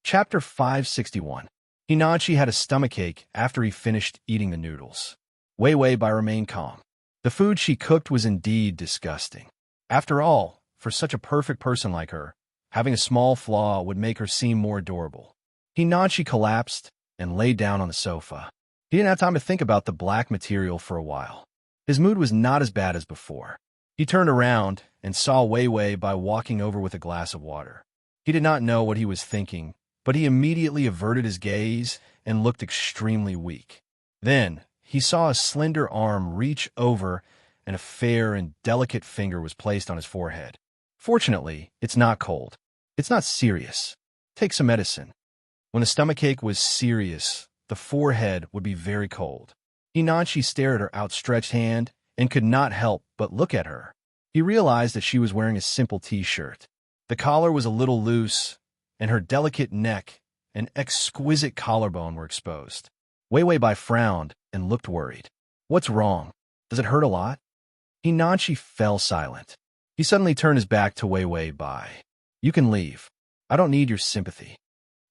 Chapter 561. Hinachi had a stomachache after he finished eating the noodles. Wei Wei remained calm. The food she cooked was indeed disgusting. After all, for such a perfect person like her, having a small flaw would make her seem more adorable. Hinachi collapsed and lay down on the sofa. He didn't have time to think about the black material for a while. His mood was not as bad as before. He turned around and saw Wei Wei walking over with a glass of water. He did not know what he was thinking, but he immediately averted his gaze and looked extremely weak. Then, he saw a slender arm reach over and a fair and delicate finger was placed on his forehead. Fortunately, it's not cold. It's not serious. Take some medicine. When the stomachache was serious, the forehead would be very cold. Hinachi stared at her outstretched hand and could not help but look at her. He realized that she was wearing a simple t-shirt. The collar was a little loose, and her delicate neck and exquisite collarbone were exposed. Wei Wei frowned and looked worried. What's wrong? Does it hurt a lot? Hinachi fell silent. He suddenly turned his back to Wei Wei. You can leave. I don't need your sympathy.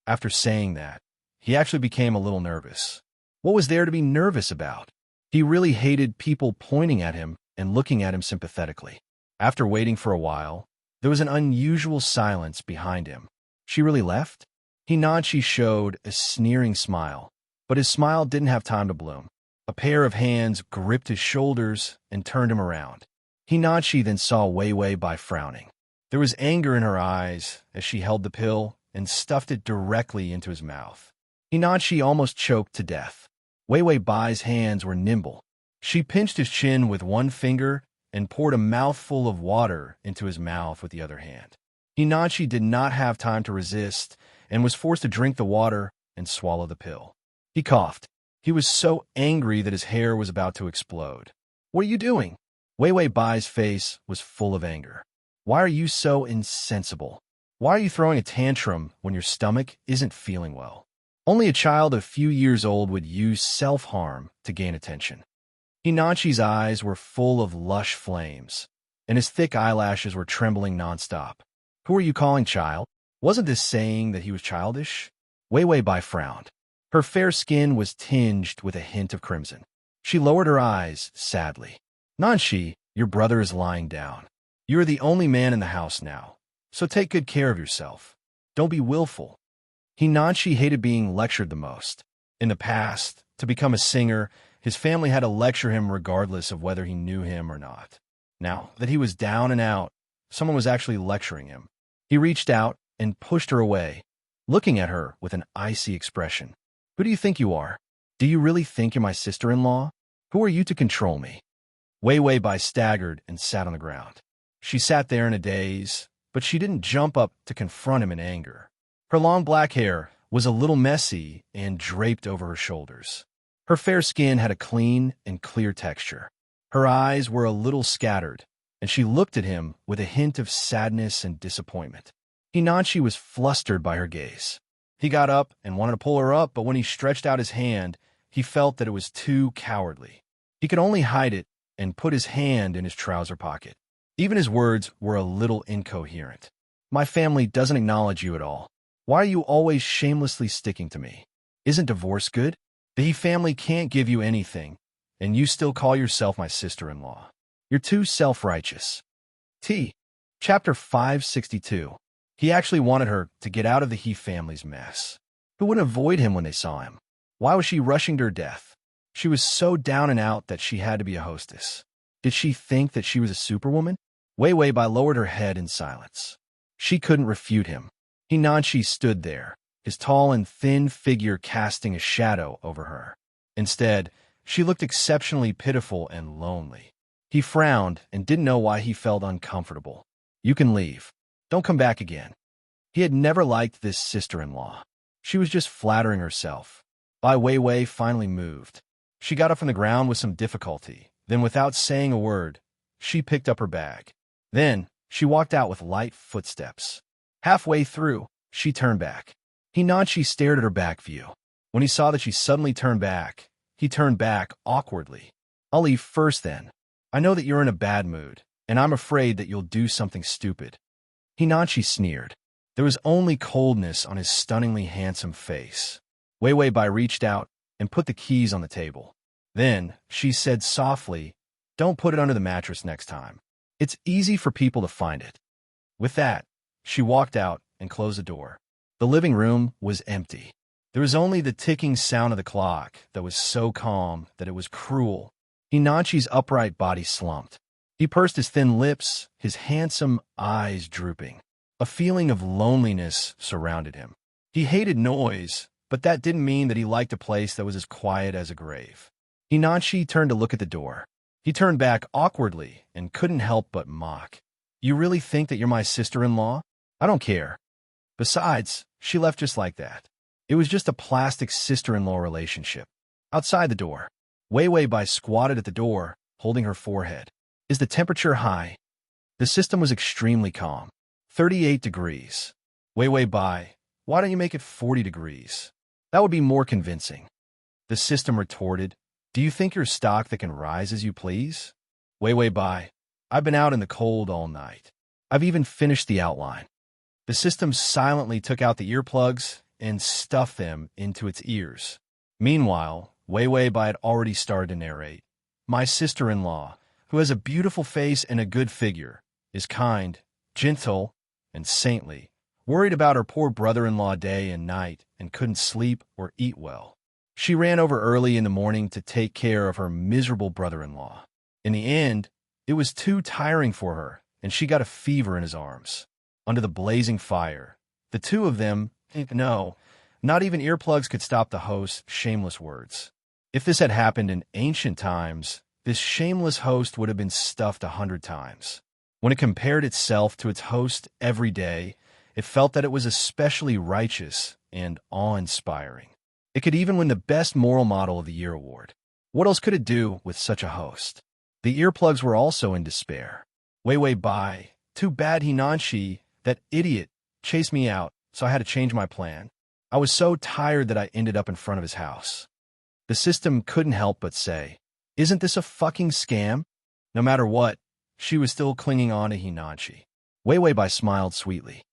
After saying that, he actually became a little nervous. What was there to be nervous about? He really hated people pointing at him and looking at him sympathetically. After waiting for a while, there was an unusual silence behind him. She really left? Hinachi showed a sneering smile, but his smile didn't have time to bloom. A pair of hands gripped his shoulders and turned him around. Hinachi then saw Wei Wei frowning. There was anger in her eyes as she held the pill and stuffed it directly into his mouth. Hinachi almost choked to death. Wei Wei's hands were nimble. She pinched his chin with one finger and poured a mouthful of water into his mouth with the other hand. Hinachi did not have time to resist and was forced to drink the water and swallow the pill. He coughed. He was so angry that his hair was about to explode. What are you doing? Wei Wei's face was full of anger. Why are you so insensible? Why are you throwing a tantrum when your stomach isn't feeling well? Only a child a few years old would use self-harm to gain attention. Hinachi's eyes were full of lush flames, and his thick eyelashes were trembling nonstop. Who are you calling child? Wasn't this saying that he was childish? Wei frowned. Her fair skin was tinged with a hint of crimson. She lowered her eyes sadly. Nanshi, your brother is lying down. You are the only man in the house now, so take good care of yourself. Don't be willful. Hinachi hated being lectured the most. In the past, to become a singer, his family had to lecture him regardless of whether he knew him or not. Now that he was down and out, someone was actually lecturing him. He reached out and pushed her away, looking at her with an icy expression. Who do you think you are? Do you really think you're my sister-in-law? Who are you to control me? Wei staggered and sat on the ground. She sat there in a daze, but she didn't jump up to confront him in anger. Her long black hair was a little messy and draped over her shoulders. Her fair skin had a clean and clear texture. Her eyes were a little scattered, and she looked at him with a hint of sadness and disappointment. Hinachi was flustered by her gaze. He got up and wanted to pull her up, but when he stretched out his hand, he felt that it was too cowardly. He could only hide it and put his hand in his trouser pocket. Even his words were a little incoherent. My family doesn't acknowledge you at all. Why are you always shamelessly sticking to me? Isn't divorce good? The He family can't give you anything, and you still call yourself my sister-in-law. You're too self-righteous. Chapter 562. He actually wanted her to get out of the He family's mess. Who would avoid him when they saw him? Why was she rushing to her death? She was so down and out that she had to be a hostess. Did she think that she was a superwoman? Wei lowered her head in silence. She couldn't refute him. Hinachi stood there, his tall and thin figure casting a shadow over her. Instead, she looked exceptionally pitiful and lonely. He frowned and didn't know why he felt uncomfortable. You can leave. Don't come back again. He had never liked this sister-in-law. She was just flattering herself. Wei finally moved. She got up from the ground with some difficulty. Then, without saying a word, she picked up her bag. Then, she walked out with light footsteps. Halfway through, she turned back. Hinachi stared at her back view. When he saw that she suddenly turned back, he turned back awkwardly. I'll leave first then. I know that you're in a bad mood, and I'm afraid that you'll do something stupid. Hinachi sneered. There was only coldness on his stunningly handsome face. Wei Wei Bai reached out and put the keys on the table. Then she said softly, "Don't put it under the mattress next time. It's easy for people to find it." With that, she walked out and closed the door. The living room was empty. There was only the ticking sound of the clock that was so calm that it was cruel. Hinachi's upright body slumped. He pursed his thin lips, his handsome eyes drooping. A feeling of loneliness surrounded him. He hated noise, but that didn't mean that he liked a place that was as quiet as a grave. Hinachi turned to look at the door. He turned back awkwardly and couldn't help but mock. "You really think that you're my sister-in-law? I don't care." Besides, she left just like that. It was just a plastic sister-in-law relationship. Outside the door, Wei Wei Bai squatted at the door, holding her forehead. "Is the temperature high?" The system was extremely calm. 38 degrees. Wei Wei Bai, why don't you make it 40 degrees? That would be more convincing. The system retorted, "Do you think you're stock that can rise as you please?" Wei Wei Bai, "I've been out in the cold all night. I've even finished the outline." The system silently took out the earplugs and stuffed them into its ears. Meanwhile, Wei Wei Bai had already started to narrate. "My sister-in-law, who has a beautiful face and a good figure, is kind, gentle, and saintly, worried about her poor brother-in-law day and night and couldn't sleep or eat well. She ran over early in the morning to take care of her miserable brother-in-law. In the end, it was too tiring for her, and she got a fever in his arms. Under the blazing fire, the two of them, no, not even earplugs could stop the host's shameless words. If this had happened in ancient times, this shameless host would have been stuffed 100 times. When it compared itself to its host every day, it felt that it was especially righteous and awe-inspiring. It could even win the Best Moral Model of the Year award. What else could it do with such a host? The earplugs were also in despair. "Wei Wei Bai, too bad Hinachi, that idiot, chased me out, so I had to change my plan. I was so tired that I ended up in front of his house." The system couldn't help but say, "Isn't this a fucking scam?" No matter what, she was still clinging on to Hinachi. Wei Wei Bai smiled sweetly.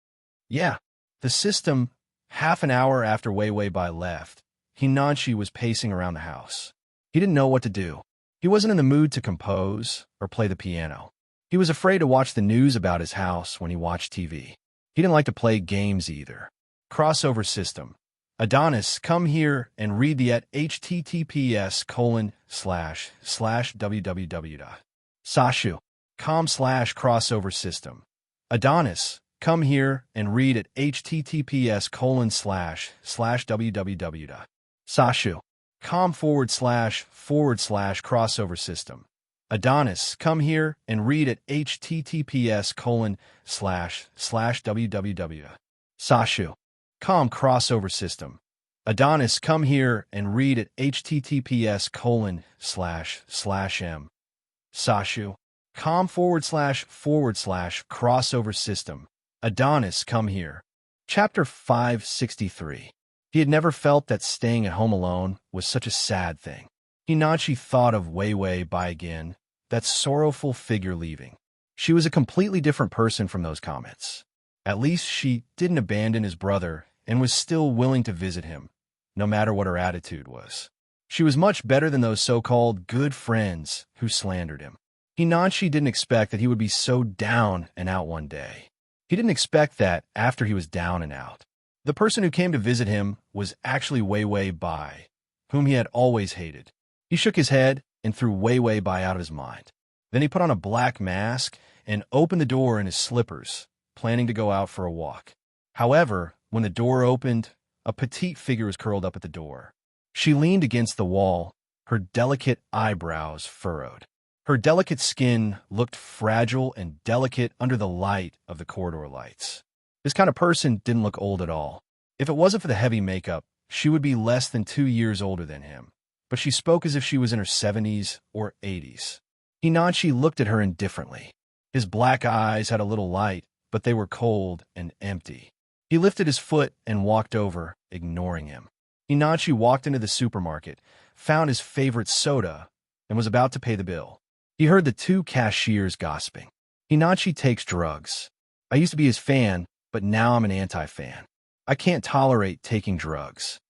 "Yeah." The system, half an hour after Wei Wei Bai left, Hinachi was pacing around the house. He didn't know what to do. He wasn't in the mood to compose or play the piano. He was afraid to watch the news about his house when he watched TV. He didn't like to play games either. Crossover system. "Adonis, come here and read the at https://www. Sashu.com/crossover system. Adonis, come here and read at https://www. Sashu.com//crossover system. Adonis, come here and read at https://www. Sashu.com crossover system. Adonis, come here and read at https://m. Sashu.com//crossover system. Adonis, come here. Chapter 563. He had never felt that staying at home alone was such a sad thing. Hinachi thought of Wei Wei Bai again, that sorrowful figure leaving. She was a completely different person from those comments. At least she didn't abandon his brother and was still willing to visit him, no matter what her attitude was. She was much better than those so-called good friends who slandered him. Hinachi didn't expect that he would be so down and out one day. He didn't expect that after he was down and out. The person who came to visit him was actually Wei Wei Bai, whom he had always hated. He shook his head and threw Wei Wei Bai out of his mind. Then he put on a black mask and opened the door in his slippers, planning to go out for a walk. However, when the door opened, a petite figure was curled up at the door. She leaned against the wall, her delicate eyebrows furrowed. Her delicate skin looked fragile and delicate under the light of the corridor lights. This kind of person didn't look old at all. If it wasn't for the heavy makeup, she would be less than 2 years older than him. But she spoke as if she was in her 70s or 80s. Hinachi looked at her indifferently. His black eyes had a little light, but they were cold and empty. He lifted his foot and walked over, ignoring him. Hinachi walked into the supermarket, found his favorite soda, and was about to pay the bill. He heard the two cashiers gossiping. "Hinachi takes drugs. I used to be his fan, but now I'm an anti-fan. I can't tolerate taking drugs.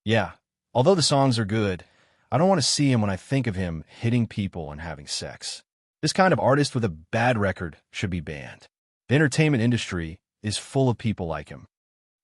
Yeah, although the songs are good, I don't want to see him when I think of him hitting people and having sex. This kind of artist with a bad record should be banned. The entertainment industry is full of people like him.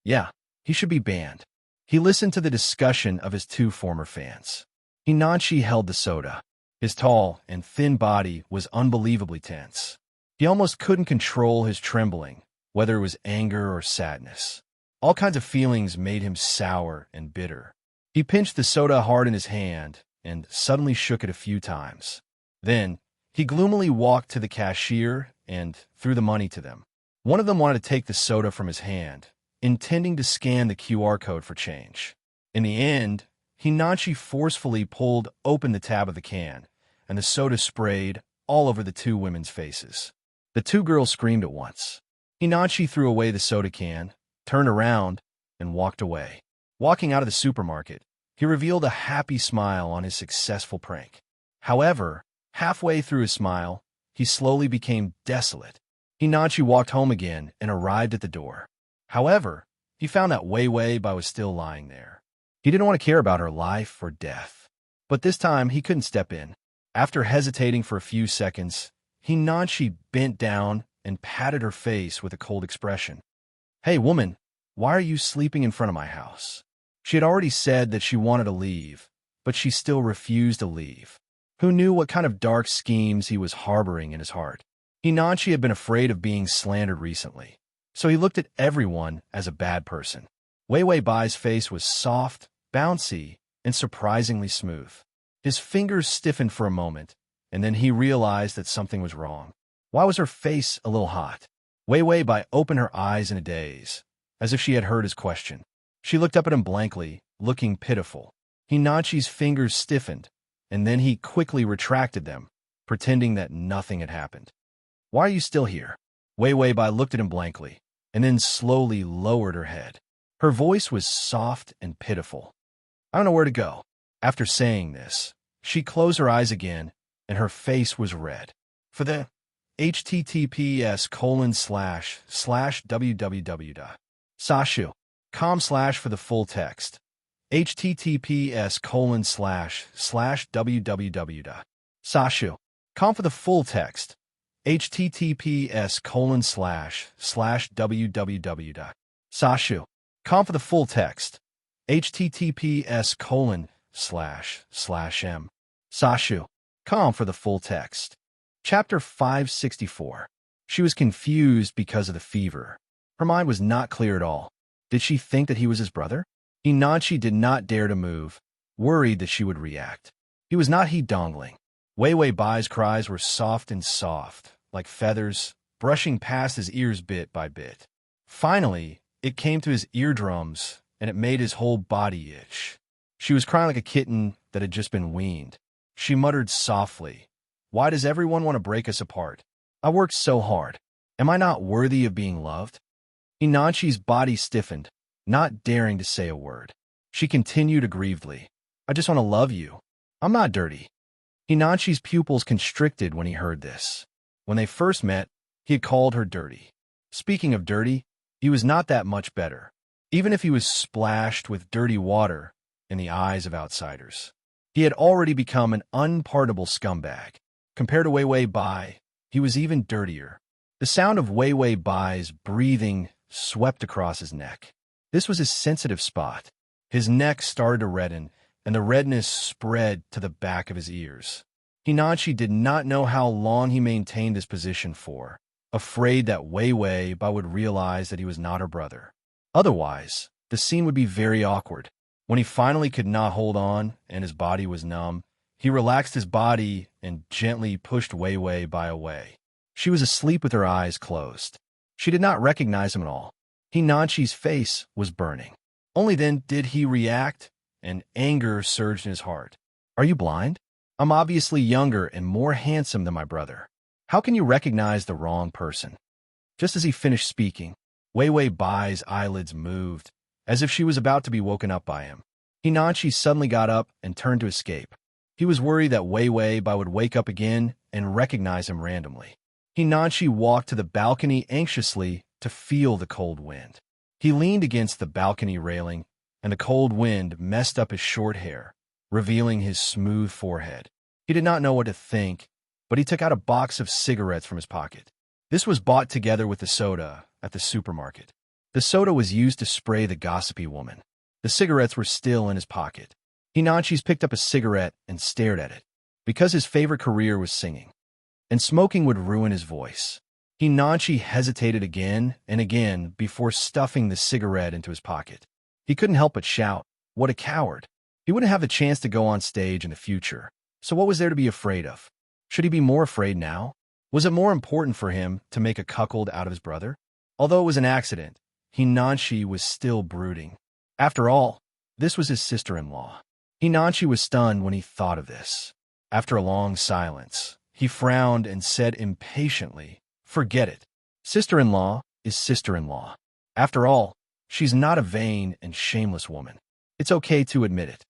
Yeah, he should be banned. He listened to the discussion of his two former fans. Hinanchi held the soda. His tall and thin body was unbelievably tense. He almost couldn't control his trembling, whether it was anger or sadness. All kinds of feelings made him sour and bitter. He pinched the soda hard in his hand and suddenly shook it a few times. Then, he gloomily walked to the cashier and threw the money to them. One of them wanted to take the soda from his hand, intending to scan the QR code for change. In the end, Hinanchi forcefully pulled open the tab of the can, and the soda sprayed all over the two women's faces. The two girls screamed at once. Hinanchi threw away the soda can, turned around, and walked away. Walking out of the supermarket, he revealed a happy smile on his successful prank. However, halfway through his smile, he slowly became desolate. Hinanchi walked home again and arrived at the door. However, he found that Wei Bai was still lying there. He didn't want to care about her life or death. But this time, he couldn't step in. After hesitating for a few seconds, Hinanchi bent down and patted her face with a cold expression. "Hey, woman, why are you sleeping in front of my house?" She had already said that she wanted to leave, but she still refused to leave. Who knew what kind of dark schemes he was harboring in his heart? Hinanchi had been afraid of being slandered recently, so he looked at everyone as a bad person. Wei Bai's face was soft, bouncy, and surprisingly smooth. His fingers stiffened for a moment, and then he realized that something was wrong. Why was her face a little hot? Wei Bai opened her eyes in a daze, as if she had heard his question. She looked up at him blankly, looking pitiful. Hinanchi's fingers stiffened, and then he quickly retracted them, pretending that nothing had happened. "Why are you still here?" Wei Bai looked at him blankly, and then slowly lowered her head. Her voice was soft and pitiful. "I don't know where to go." After saying this, she closed her eyes again, and her face was red. For the https://www.sashu.com/ for the full text. https://www.sashu.com for the full text. https://www.sashu.com for the full text. https://m/sashu.com for the full text. Chapter 564. She was confused because of the fever. Her mind was not clear at all. Did she think that he was his brother? Hinanchi did not dare to move, worried that she would react. He was not he-dongling. Wei Bai's cries were soft, like feathers, brushing past his ears bit by bit. Finally, it came to his eardrums, and it made his whole body itch. She was crying like a kitten that had just been weaned. She muttered softly, "Why does everyone want to break us apart? I worked so hard. Am I not worthy of being loved?" Hinanchi's body stiffened, not daring to say a word. She continued aggrievedly, "I just want to love you. I'm not dirty." Hinanchi's pupils constricted when he heard this. When they first met, he had called her dirty. Speaking of dirty, he was not that much better, even if he was splashed with dirty water in the eyes of outsiders. He had already become an unpardonable scumbag. Compared to Wei Bai, he was even dirtier. The sound of Wei Bai's breathing swept across his neck. This was his sensitive spot. His neck started to redden, and the redness spread to the back of his ears. Hinanchi did not know how long he maintained this position for, afraid that Wei Bai would realize that he was not her brother. Otherwise, the scene would be very awkward. When he finally could not hold on and his body was numb, he relaxed his body and gently pushed Wei Bai away. She was asleep with her eyes closed. She did not recognize him at all. Hinanchi's face was burning. Only then did he react, and anger surged in his heart. "Are you blind? I'm obviously younger and more handsome than my brother. How can you recognize the wrong person?" Just as he finished speaking, Wei Bai's eyelids moved, as if she was about to be woken up by him. Hinanchi suddenly got up and turned to escape. He was worried that Wei Bai would wake up again and recognize him randomly. Hinanchi walked to the balcony anxiously to feel the cold wind. He leaned against the balcony railing, and the cold wind messed up his short hair, revealing his smooth forehead. He did not know what to think, but he took out a box of cigarettes from his pocket. This was bought together with the soda at the supermarket. The soda was used to spray the gossipy woman. The cigarettes were still in his pocket. Hinachis picked up a cigarette and stared at it, because his favorite career was singing, and smoking would ruin his voice. Hinachi hesitated again and again before stuffing the cigarette into his pocket. He couldn't help but shout, "What a coward!" He wouldn't have the chance to go on stage in the future, so what was there to be afraid of? Should he be more afraid now? Was it more important for him to make a cuckold out of his brother? Although it was an accident, Hinachi was still brooding. After all, this was his sister-in-law. Hinachi was stunned when he thought of this. After a long silence, he frowned and said impatiently, "Forget it. Sister-in-law is sister-in-law. After all, she's not a vain and shameless woman. It's okay to admit it."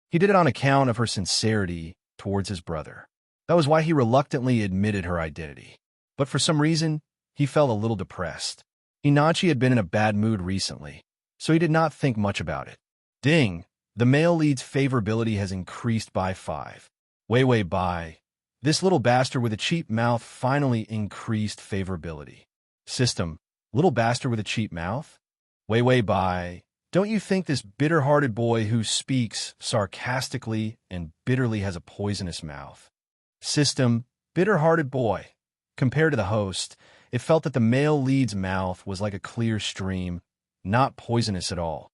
He did it on account of her sincerity towards his brother. That was why he reluctantly admitted her identity. But for some reason, he felt a little depressed. Hinachi had been in a bad mood recently, so he did not think much about it. Ding! The male lead's favorability has increased by 5. Wei Bai. This little bastard with a cheap mouth finally increased favorability. System. Little bastard with a cheap mouth? Wei Bai. Don't you think this bitter-hearted boy who speaks sarcastically and bitterly has a poisonous mouth? System. Bitter-hearted boy. Compared to the host, it felt that the male lead's mouth was like a clear stream, not poisonous at all.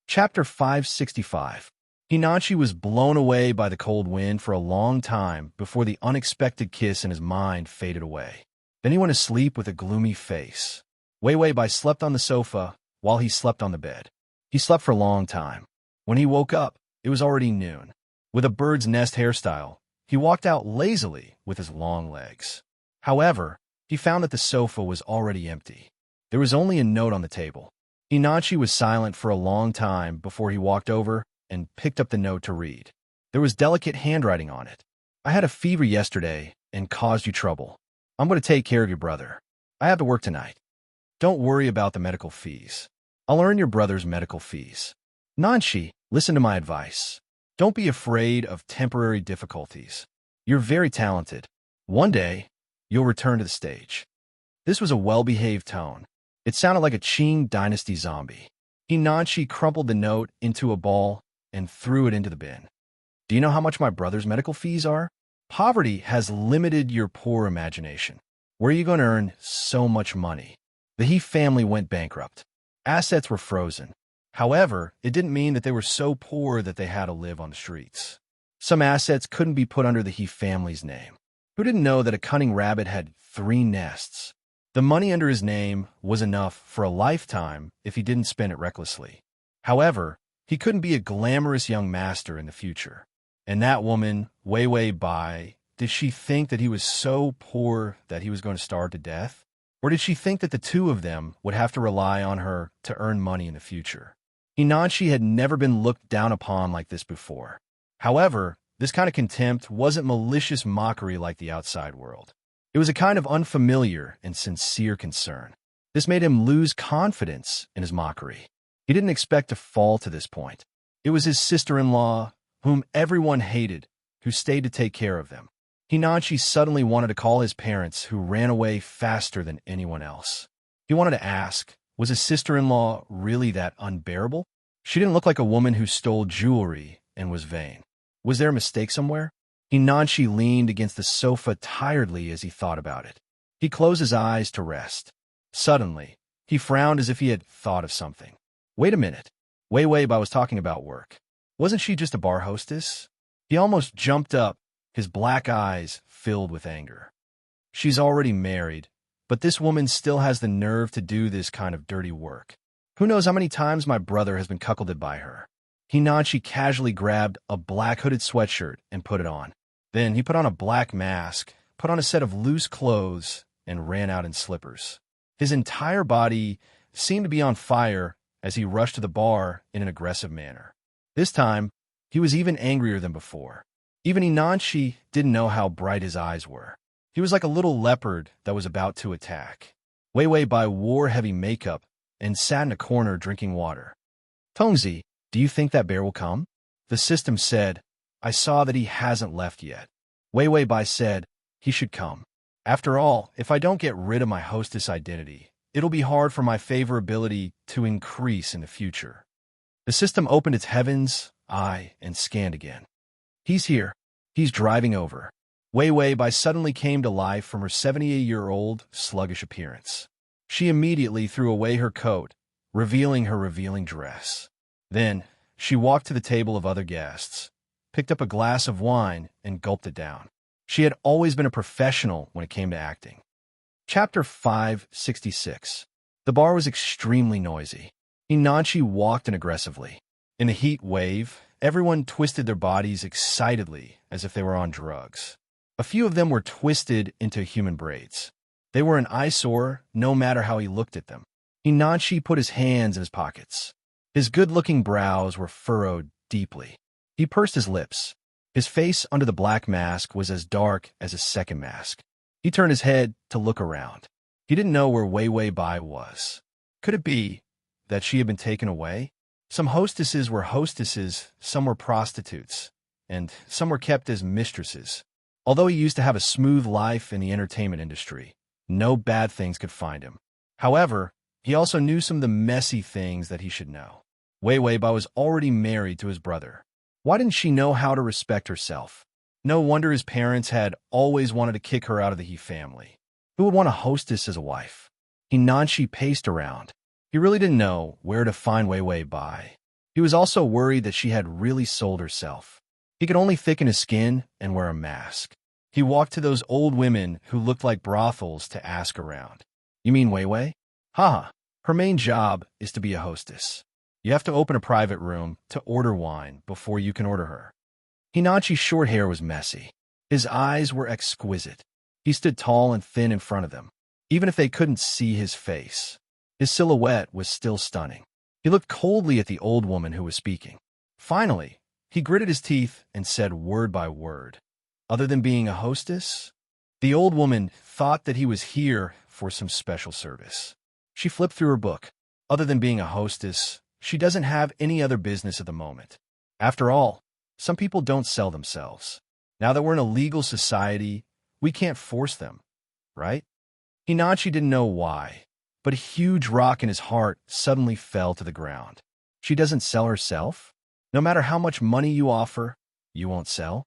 Chapter 565. Hinachi was blown away by the cold wind for a long time before the unexpected kiss in his mind faded away. Then he went to sleep with a gloomy face. Wei Bai slept on the sofa while he slept on the bed. He slept for a long time. When he woke up, it was already noon. With a bird's nest hairstyle, he walked out lazily with his long legs. However, he found that the sofa was already empty. There was only a note on the table. Hinachi was silent for a long time before he walked over and picked up the note to read. There was delicate handwriting on it. "I had a fever yesterday and caused you trouble. I'm going to take care of your brother. I have to work tonight. Don't worry about the medical fees. I'll earn your brother's medical fees. Nanshi, listen to my advice. Don't be afraid of temporary difficulties. You're very talented. One day, you'll return to the stage." This was a well-behaved tone. It sounded like a Qing dynasty zombie. Hinachi crumpled the note into a ball and threw it into the bin. "Do you know how much my brother's medical fees are? Poverty has limited your poor imagination. Where are you going to earn so much money?" The He family went bankrupt. Assets were frozen. However, it didn't mean that they were so poor that they had to live on the streets. Some assets couldn't be put under the He family's name. Who didn't know that a cunning rabbit had 3 nests? The money under his name was enough for a lifetime if he didn't spend it recklessly. However, he couldn't be a glamorous young master in the future. And that woman, Wei Bai, did she think that he was so poor that he was going to starve to death? Or did she think that the two of them would have to rely on her to earn money in the future? Hinachi had never been looked down upon like this before. However, this kind of contempt wasn't malicious mockery like the outside world. It was a kind of unfamiliar and sincere concern. This made him lose confidence in his mockery. He didn't expect to fall to this point. It was his sister-in-law, whom everyone hated, who stayed to take care of them. Hinachi suddenly wanted to call his parents, who ran away faster than anyone else. He wanted to ask, was his sister-in-law really that unbearable? She didn't look like a woman who stole jewelry and was vain. Was there a mistake somewhere? Hinachi leaned against the sofa tiredly as he thought about it. He closed his eyes to rest. Suddenly, he frowned as if he had thought of something. Wait a minute. Wei Bai was talking about work. Wasn't she just a bar hostess? He almost jumped up, his black eyes filled with anger. She's already married, but this woman still has the nerve to do this kind of dirty work. Who knows how many times my brother has been cuckolded by her. Hinachi casually grabbed a black hooded sweatshirt and put it on. Then he put on a black mask, put on a set of loose clothes, and ran out in slippers. His entire body seemed to be on fire as he rushed to the bar in an aggressive manner. This time, he was even angrier than before. Even Hinachi didn't know how bright his eyes were. He was like a little leopard that was about to attack. Wei Wei Bai wore heavy makeup and sat in a corner drinking water. Tongzi, do you think that bear will come? The system said, I saw that he hasn't left yet. Wei Wei Bai said, he should come. After all, if I don't get rid of my hostess identity, it'll be hard for my favorability to increase in the future. The system opened its heaven's eye and scanned again. He's here. He's driving over. Wei Wei Bai suddenly came to life from her 78-year-old sluggish appearance. She immediately threw away her coat, revealing her revealing dress. Then, she walked to the table of other guests, picked up a glass of wine, and gulped it down. She had always been a professional when it came to acting. Chapter 566. The bar was extremely noisy. Hinanchi walked in aggressively. In the heat wave, everyone twisted their bodies excitedly as if they were on drugs. A few of them were twisted into human braids. They were an eyesore no matter how he looked at them. Hinanchi put his hands in his pockets. His good-looking brows were furrowed deeply. He pursed his lips. His face under the black mask was as dark as his second mask. He turned his head to look around. He didn't know where Wei Wei Bai was. Could it be that she had been taken away? Some hostesses were hostesses, some were prostitutes, and some were kept as mistresses. Although he used to have a smooth life in the entertainment industry, no bad things could find him. However, he also knew some of the messy things that he should know. Wei Wei Bai was already married to his brother. Why didn't she know how to respect herself? No wonder his parents had always wanted to kick her out of the He family. Who would want a hostess as a wife? Hinanchi paced around. He really didn't know where to find Wei Wei Bai. He was also worried that she had really sold herself. He could only thicken his skin and wear a mask. He walked to those old women who looked like brothels to ask around. You mean Wei Wei? Haha, her main job is to be a hostess. You have to open a private room to order wine before you can order her. Hinanchi's short hair was messy. His eyes were exquisite. He stood tall and thin in front of them, even if they couldn't see his face. His silhouette was still stunning. He looked coldly at the old woman who was speaking. Finally, he gritted his teeth and said word by word, other than being a hostess? The old woman thought that he was here for some special service. She flipped through her book. Other than being a hostess, she doesn't have any other business at the moment. After all, some people don't sell themselves. Now that we're in a legal society, we can't force them, right? Hinanchi didn't know why, but a huge rock in his heart suddenly fell to the ground. She doesn't sell herself? No matter how much money you offer, you won't sell?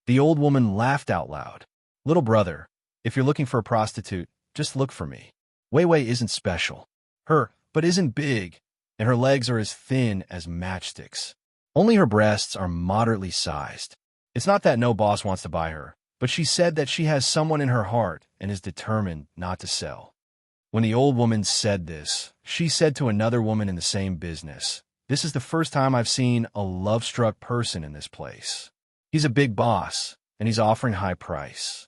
The old woman laughed out loud. Little brother, if you're looking for a prostitute, just look for me. Wei Wei isn't special. But isn't big, and her legs are as thin as matchsticks. Only her breasts are moderately sized. It's not that no boss wants to buy her, but she said that she has someone in her heart and is determined not to sell. When the old woman said this, she said to another woman in the same business, "This is the first time I've seen a love-struck person in this place. He's a big boss, and he's offering high price."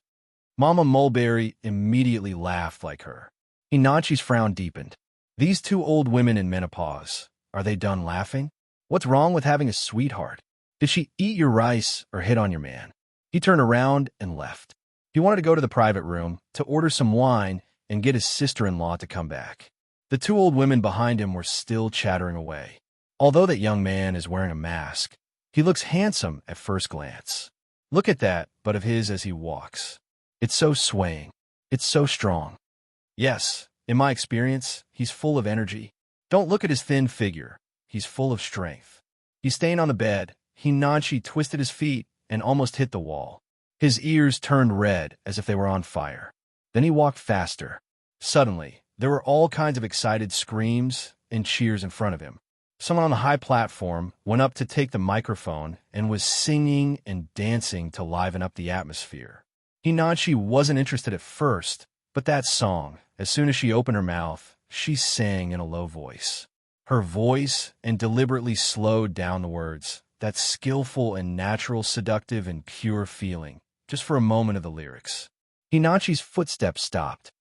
Mama Mulberry immediately laughed like her. Hinanchi's frown deepened. These two old women in menopause, are they done laughing? What's wrong with having a sweetheart? Did she eat your rice or hit on your man? He turned around and left. He wanted to go to the private room to order some wine and get his sister-in-law to come back. The two old women behind him were still chattering away. Although that young man is wearing a mask, he looks handsome at first glance. Look at that butt of his as he walks. It's so swaying. It's so strong. Yes, in my experience, he's full of energy. Don't look at his thin figure. He's full of strength. He's staying on the bed. Hinanchi twisted his feet and almost hit the wall. His ears turned red as if they were on fire. Then he walked faster. Suddenly, there were all kinds of excited screams and cheers in front of him. Someone on the high platform went up to take the microphone and was singing and dancing to liven up the atmosphere. Hinanchi wasn't interested at first, but that song, as soon as she opened her mouth, she sang in a low voice. Her voice and deliberately slowed down the words, that skillful and natural, seductive and pure feeling, just for a moment of the lyrics. Hinanchi's footsteps stopped.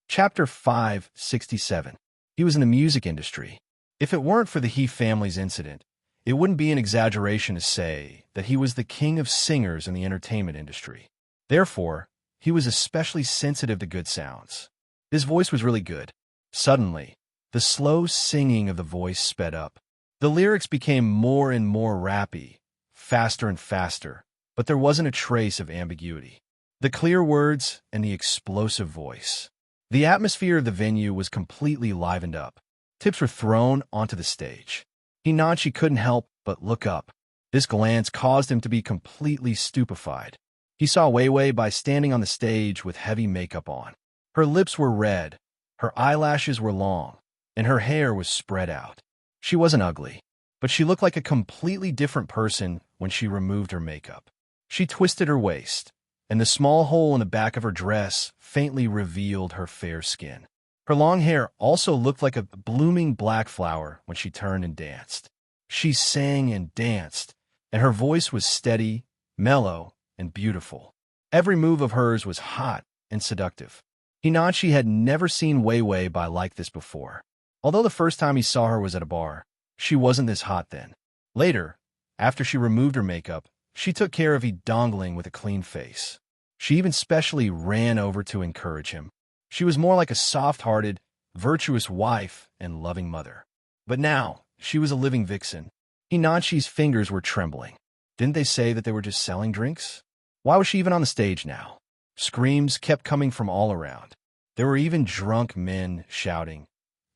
Chapter 567. He was in the music industry. If it weren't for the He family's incident, it wouldn't be an exaggeration to say that he was the king of singers in the entertainment industry. Therefore, he was especially sensitive to good sounds. His voice was really good. Suddenly, the slow singing of the voice sped up. The lyrics became more and more rappy, faster and faster, but there wasn't a trace of ambiguity. The clear words and the explosive voice. The atmosphere of the venue was completely livened up. Tips were thrown onto the stage. Hinachi couldn't help but look up. This glance caused him to be completely stupefied. He saw Weiwei Bai standing on the stage with heavy makeup on. Her lips were red, her eyelashes were long, and her hair was spread out. She wasn't ugly, but she looked like a completely different person when she removed her makeup. She twisted her waist, and the small hole in the back of her dress faintly revealed her fair skin. Her long hair also looked like a blooming black flower when she turned and danced. She sang and danced, and her voice was steady, mellow, and beautiful. Every move of hers was hot and seductive. Hinachi had never seen Weiwei Bai like this before. Although the first time he saw her was at a bar, she wasn't this hot then. Later, after she removed her makeup, she took care of dongling with a clean face. She even specially ran over to encourage him. She was more like a soft-hearted, virtuous wife and loving mother. But now, she was a living vixen. Hinachi's fingers were trembling. Didn't they say that they were just selling drinks? Why was she even on the stage now? Screams kept coming from all around. There were even drunk men shouting,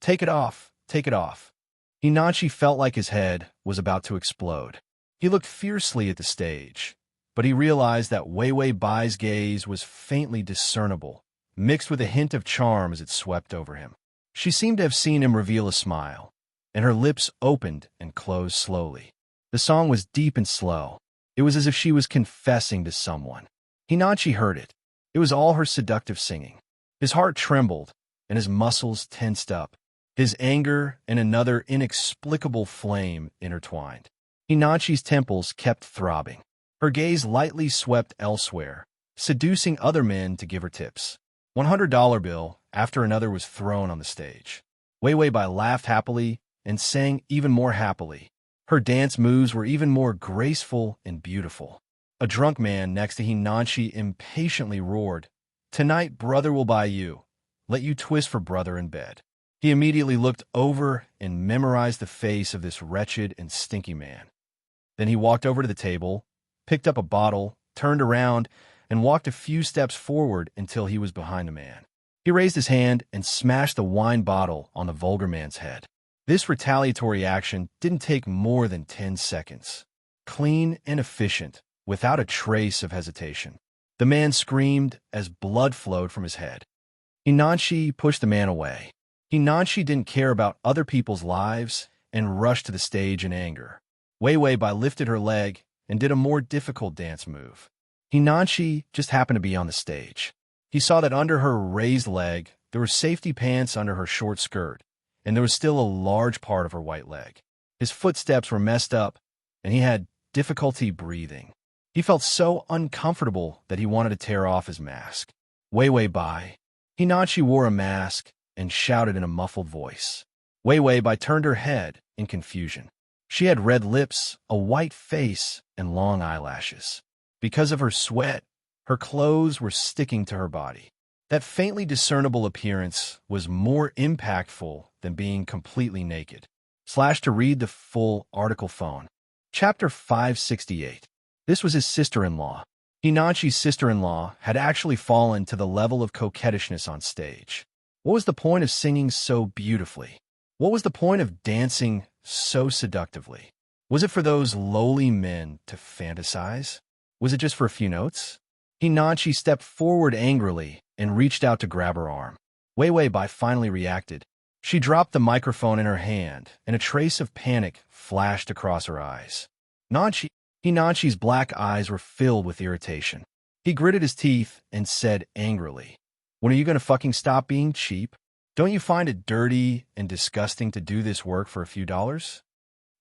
"Take it off! Take it off!" Hinachi felt like his head was about to explode. He looked fiercely at the stage, but he realized that Weiwei Bai's gaze was faintly discernible, mixed with a hint of charm as it swept over him. She seemed to have seen him reveal a smile, and her lips opened and closed slowly. The song was deep and slow. It was as if she was confessing to someone. Hinachi heard it. It was all her seductive singing. His heart trembled, and his muscles tensed up. His anger and another inexplicable flame intertwined. Hinachi's temples kept throbbing. Her gaze lightly swept elsewhere, seducing other men to give her tips. $100 bill after another was thrown on the stage. Weiwei Bai laughed happily and sang even more happily. Her dance moves were even more graceful and beautiful. A drunk man next to Hinachi impatiently roared, "Tonight brother will buy you. Let you twist for brother in bed." He immediately looked over and memorized the face of this wretched and stinky man. Then he walked over to the table, picked up a bottle, turned around, and walked a few steps forward until he was behind the man. He raised his hand and smashed the wine bottle on the vulgar man's head. This retaliatory action didn't take more than 10 seconds. Clean and efficient, without a trace of hesitation. The man screamed as blood flowed from his head. Hinachi pushed the man away. Hinachi didn't care about other people's lives and rushed to the stage in anger. Weiwei Bai lifted her leg and did a more difficult dance move. Hinachi just happened to be on the stage. He saw that under her raised leg, there were safety pants under her short skirt, and there was still a large part of her white leg. His footsteps were messed up, and he had difficulty breathing. He felt so uncomfortable that he wanted to tear off his mask. Weiwei Bai. Hinachi wore a mask and shouted in a muffled voice. Weiwei Bai turned her head in confusion. She had red lips, a white face, and long eyelashes. Because of her sweat, her clothes were sticking to her body. That faintly discernible appearance was more impactful than being completely naked. To read the full article phone. Chapter 568. This was his sister-in-law. Hinachi's sister-in-law had actually fallen to the level of coquettishness on stage. What was the point of singing so beautifully? What was the point of dancing so seductively? Was it for those lowly men to fantasize? Was it just for a few notes? Hinachi stepped forward angrily and reached out to grab her arm. Weiwei Bai finally reacted. She dropped the microphone in her hand, and a trace of panic flashed across her eyes. Hinachi's black eyes were filled with irritation. He gritted his teeth and said angrily, "When are you going to fucking stop being cheap? Don't you find it dirty and disgusting to do this work for a few dollars?"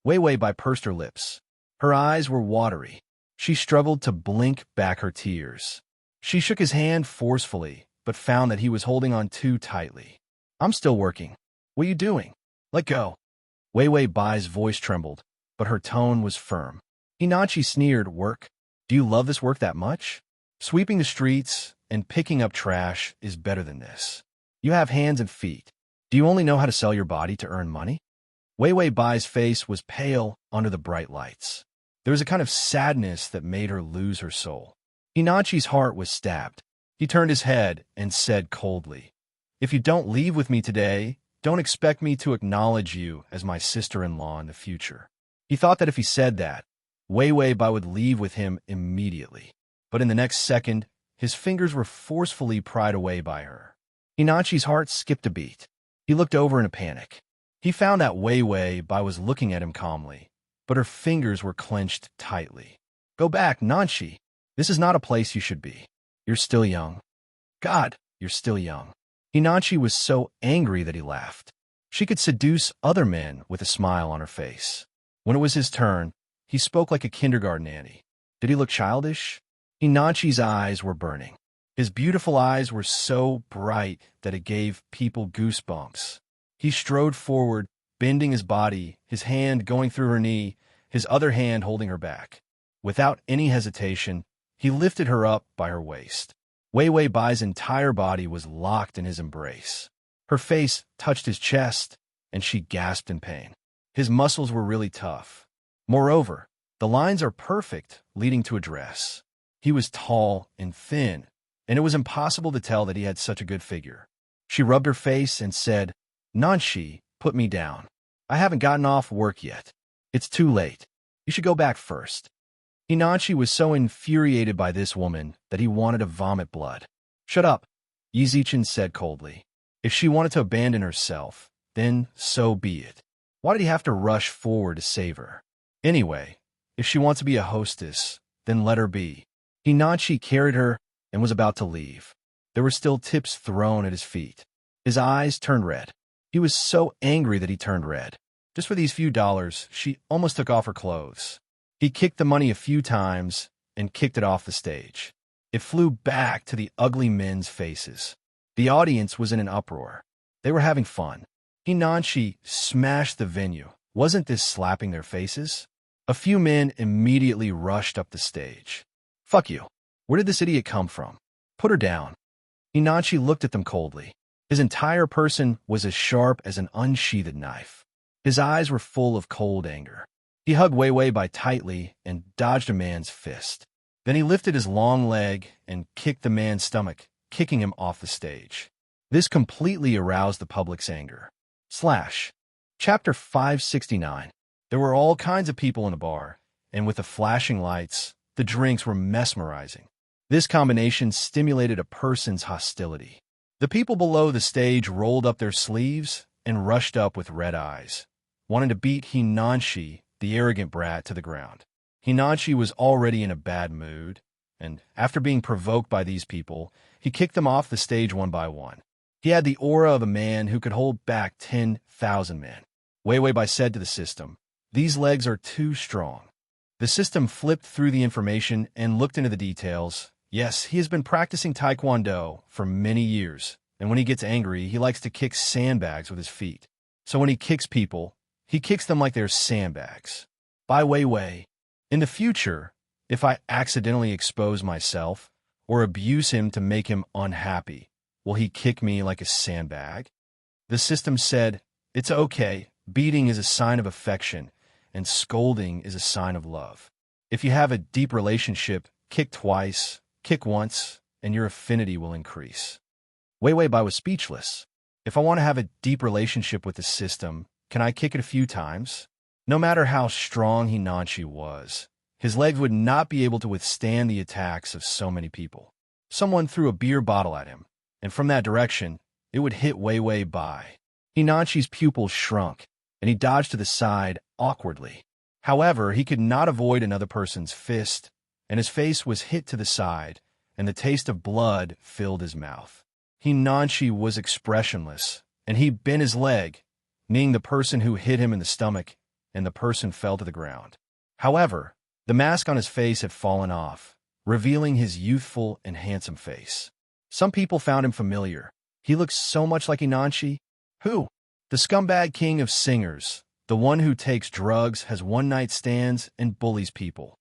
Weiwei Bai pursed her lips. Her eyes were watery. She struggled to blink back her tears. She shook his hand forcefully, but found that he was holding on too tightly. "I'm still working. What are you doing? Let go." Weiwei Bai's voice trembled, but her tone was firm. Hinachi sneered, "Work? Do you love this work that much? Sweeping the streets and picking up trash is better than this." You have hands and feet. Do you only know how to sell your body to earn money? Wei Wei Bai's face was pale under the bright lights. There was a kind of sadness that made her lose her soul. Hinachi's heart was stabbed. He turned his head and said coldly, "If you don't leave with me today, don't expect me to acknowledge you as my sister-in-law in the future." He thought that if he said that, Wei Wei Bai would leave with him immediately. But in the next second, his fingers were forcefully pried away by her. Hinachi's heart skipped a beat. He looked over in a panic. He found that Wei Wei Bai was looking at him calmly, but her fingers were clenched tightly. "Go back, Nanshi. This is not a place you should be. You're still young. God, you're still young." Hinachi was so angry that he laughed. She could seduce other men with a smile on her face. When it was his turn, he spoke like a kindergarten Annie. Did he look childish? Hinachi's eyes were burning. His beautiful eyes were so bright that it gave people goosebumps. He strode forward, bending his body, his hand going through her knee, his other hand holding her back. Without any hesitation, he lifted her up by her waist. Wei Wei Bai's entire body was locked in his embrace. Her face touched his chest, and she gasped in pain. His muscles were really tough. Moreover, the lines are perfect, leading to a dress. He was tall and thin, and it was impossible to tell that he had such a good figure. She rubbed her face and said, "Nanshi, put me down. I haven't gotten off work yet. It's too late. You should go back first." Hinachi was so infuriated by this woman that he wanted to vomit blood. "Shut up," Yizichin said coldly. If she wanted to abandon herself, then so be it. Why did he have to rush forward to save her? Anyway, if she wants to be a hostess, then let her be. Hinachi carried her and was about to leave. There were still tips thrown at his feet. His eyes turned red. He was so angry that he turned red. Just for these few dollars, she almost took off her clothes. He kicked the money a few times and kicked it off the stage. It flew back to the ugly men's faces. The audience was in an uproar. They were having fun. Hinachi smashed the venue. Wasn't this slapping their faces? A few men immediately rushed up the stage. "Fuck you. Where did this idiot come from? Put her down." Hinachi looked at them coldly. His entire person was as sharp as an unsheathed knife. His eyes were full of cold anger. He hugged Wei Wei Bai tightly and dodged a man's fist. Then he lifted his long leg and kicked the man's stomach, kicking him off the stage. This completely aroused the public's anger. Chapter 569. There were all kinds of people in the bar, and with the flashing lights, the drinks were mesmerizing. This combination stimulated a person's hostility. The people below the stage rolled up their sleeves and rushed up with red eyes, wanting to beat Hinachi, the arrogant brat, to the ground. Hinachi was already in a bad mood, and after being provoked by these people, he kicked them off the stage one by one. He had the aura of a man who could hold back 10,000 men. Wei Wei Bai said to the system, "These legs are too strong." The system flipped through the information and looked into the details. Yes, he has been practicing Taekwondo for many years, and when he gets angry, he likes to kick sandbags with his feet. So when he kicks people, he kicks them like they're sandbags. By Wei Wei, in the future, if I accidentally expose myself or abuse him to make him unhappy, will he kick me like a sandbag? The system said, "It's okay. Beating is a sign of affection, and scolding is a sign of love. If you have a deep relationship, kick twice, kick once, and your affinity will increase." Wei Wei Bai was speechless. If I want to have a deep relationship with the system, can I kick it a few times? No matter how strong Hinachi was, his legs would not be able to withstand the attacks of so many people. Someone threw a beer bottle at him, and from that direction, it would hit Wei Wei Bai. Hinachi's pupils shrunk, and he dodged to the side awkwardly. However, he could not avoid another person's fist, and his face was hit to the side, and the taste of blood filled his mouth. Hinachi was expressionless, and he bent his leg, kneeing the person who hit him in the stomach, and the person fell to the ground. However, the mask on his face had fallen off, revealing his youthful and handsome face. Some people found him familiar. He looked so much like Hinachi. Who? The scumbag king of singers, the one who takes drugs, has one-night stands, and bullies people.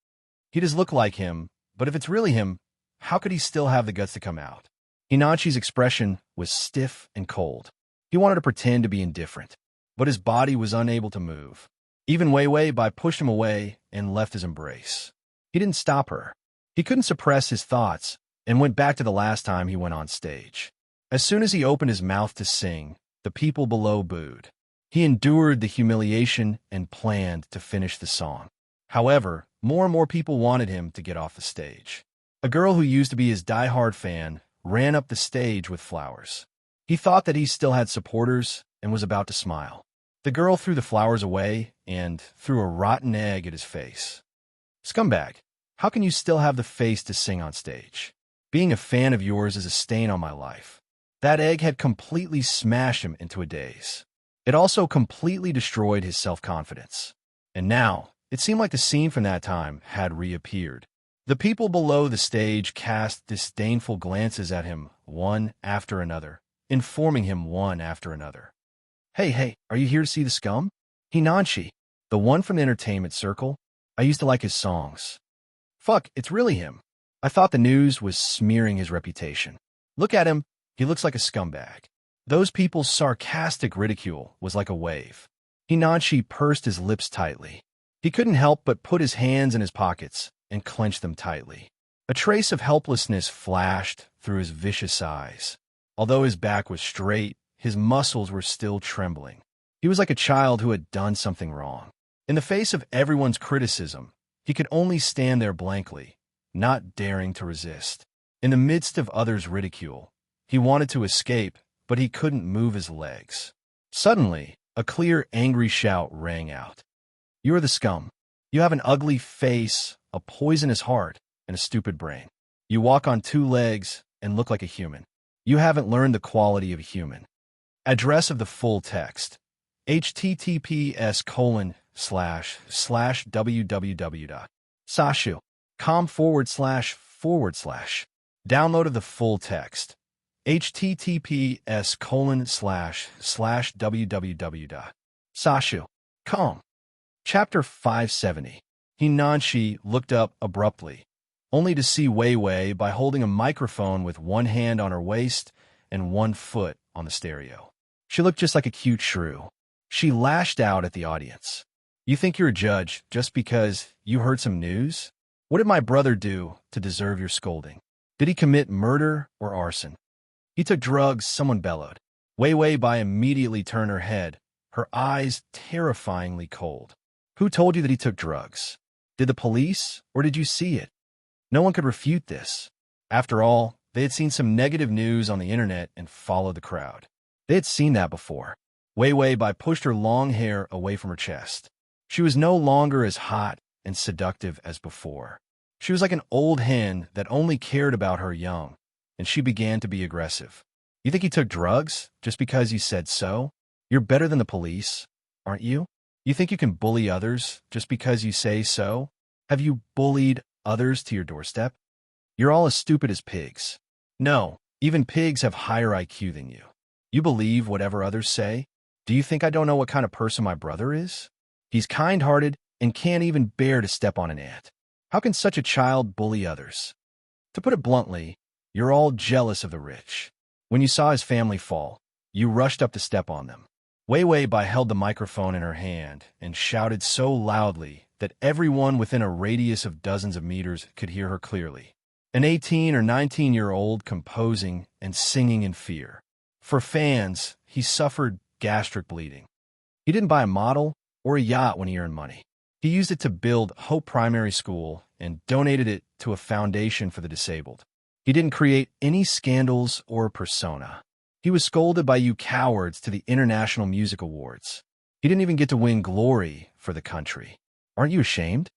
He does look like him, but if it's really him, how could he still have the guts to come out? Hinachi's expression was stiff and cold. He wanted to pretend to be indifferent, but his body was unable to move. Even Wei Wei Bai pushed him away and left his embrace. He didn't stop her. He couldn't suppress his thoughts and went back to the last time he went on stage. As soon as he opened his mouth to sing, the people below booed. He endured the humiliation and planned to finish the song. However, more and more people wanted him to get off the stage. A girl who used to be his die-hard fan ran up the stage with flowers. He thought that he still had supporters and was about to smile. The girl threw the flowers away and threw a rotten egg at his face. "Scumbag, how can you still have the face to sing on stage? Being a fan of yours is a stain on my life." That egg had completely smashed him into a daze. It also completely destroyed his self-confidence. And now, it seemed like the scene from that time had reappeared. The people below the stage cast disdainful glances at him, one after another, informing him one after another. Hey, are you here to see the scum? Hinanshi, the one from the entertainment circle. I used to like his songs. Fuck, it's really him. I thought the news was smearing his reputation. Look at him, he looks like a scumbag." Those people's sarcastic ridicule was like a wave. Hinanshi pursed his lips tightly. He couldn't help but put his hands in his pockets and clench them tightly. A trace of helplessness flashed through his vicious eyes. Although his back was straight, his muscles were still trembling. He was like a child who had done something wrong. In the face of everyone's criticism, he could only stand there blankly, not daring to resist. In the midst of others' ridicule, he wanted to escape, but he couldn't move his legs. Suddenly, a clear, angry shout rang out. "You are the scum. You have an ugly face, a poisonous heart, and a stupid brain. You walk on two legs and look like a human. You haven't learned the quality of a human." Address of the full text: https://www.sashu.com// Download of the full text: https://www.sashu.com. Chapter 570. Hinanshi looked up abruptly, only to see Wei Wei Bai holding a microphone with one hand on her waist and one foot on the stereo. She looked just like a cute shrew. She lashed out at the audience. "You think you're a judge just because you heard some news? What did my brother do to deserve your scolding? Did he commit murder or arson?" "He took drugs," someone bellowed. Wei Wei Bai immediately turned her head, her eyes terrifyingly cold. "Who told you that he took drugs? Did the police, or did you see it?" No one could refute this. After all, they had seen some negative news on the internet and followed the crowd. They had seen that before. Wei Wei Bai pushed her long hair away from her chest. She was no longer as hot and seductive as before. She was like an old hen that only cared about her young, and she began to be aggressive. "You think he took drugs just because you said so? You're better than the police, aren't you? You think you can bully others just because you say so? Have you bullied others to your doorstep? You're all as stupid as pigs. No, even pigs have higher IQ than you. You believe whatever others say? Do you think I don't know what kind of person my brother is? He's kind-hearted and can't even bear to step on an ant. How can such a child bully others? To put it bluntly, you're all jealous of the rich. When you saw his family fall, you rushed up to step on them." Wei Wei Bai held the microphone in her hand and shouted so loudly that everyone within a radius of dozens of meters could hear her clearly. An 18 or 19-year-old composing and singing in fear. For fans, he suffered gastric bleeding. He didn't buy a model or a yacht when he earned money. He used it to build Hope Primary School and donated it to a foundation for the disabled. He didn't create any scandals or persona. He was scolded by you cowards to the International Music Awards. He didn't even get to win glory for the country. Aren't you ashamed?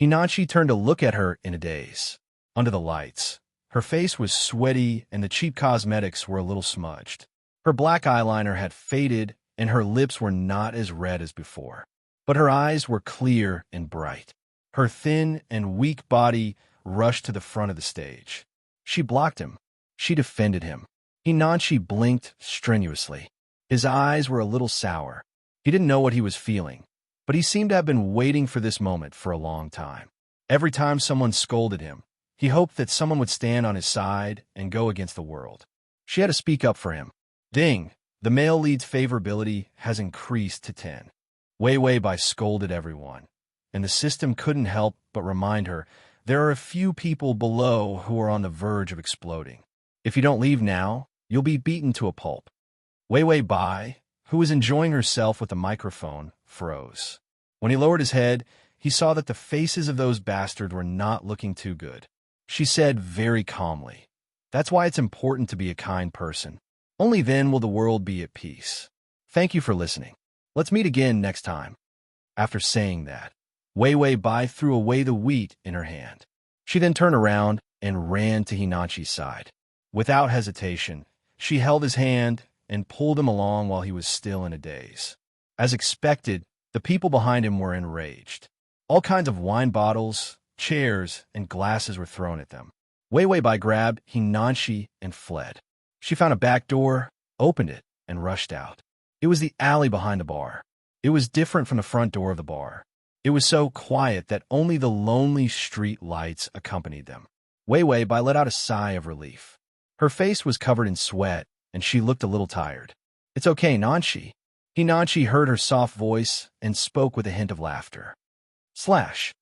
Hinanshi turned to look at her in a daze. Under the lights, her face was sweaty and the cheap cosmetics were a little smudged. Her black eyeliner had faded and her lips were not as red as before. But her eyes were clear and bright. Her thin and weak body rushed to the front of the stage. She blocked him. She defended him. Hinanshi blinked strenuously. His eyes were a little sour. He didn't know what he was feeling, but he seemed to have been waiting for this moment for a long time. Every time someone scolded him, He hoped that someone would stand on his side and go against the world. She had to speak up for him. Ding! The male lead's favorability has increased to 10. Wei Wei Bai scolded everyone, and the system couldn't help but remind her there are a few people below who are on the verge of exploding. If you don't leave now, you'll be beaten to a pulp. Wei Wei Bai, who was enjoying herself with the microphone, froze. When he lowered his head, he saw that the faces of those bastards were not looking too good. She said very calmly, "That's why it's important to be a kind person. Only then will the world be at peace. Thank you for listening. Let's meet again next time." After saying that, Wei Wei Bai threw away the wheat in her hand. She then turned around and ran to Hinachi's side. Without hesitation, she held his hand and pulled him along while he was still in a daze. As expected, the people behind him were enraged. All kinds of wine bottles, chairs, and glasses were thrown at them. Wei Wei Bai grabbed Hinachi and fled. She found a back door, opened it, and rushed out. It was the alley behind the bar. It was different from the front door of the bar. It was so quiet that only the lonely street lights accompanied them. Wei Wei Bai let out a sigh of relief. Her face was covered in sweat, and she looked a little tired. "It's okay, Nanshi." Hinachi heard her soft voice and spoke with a hint of laughter. //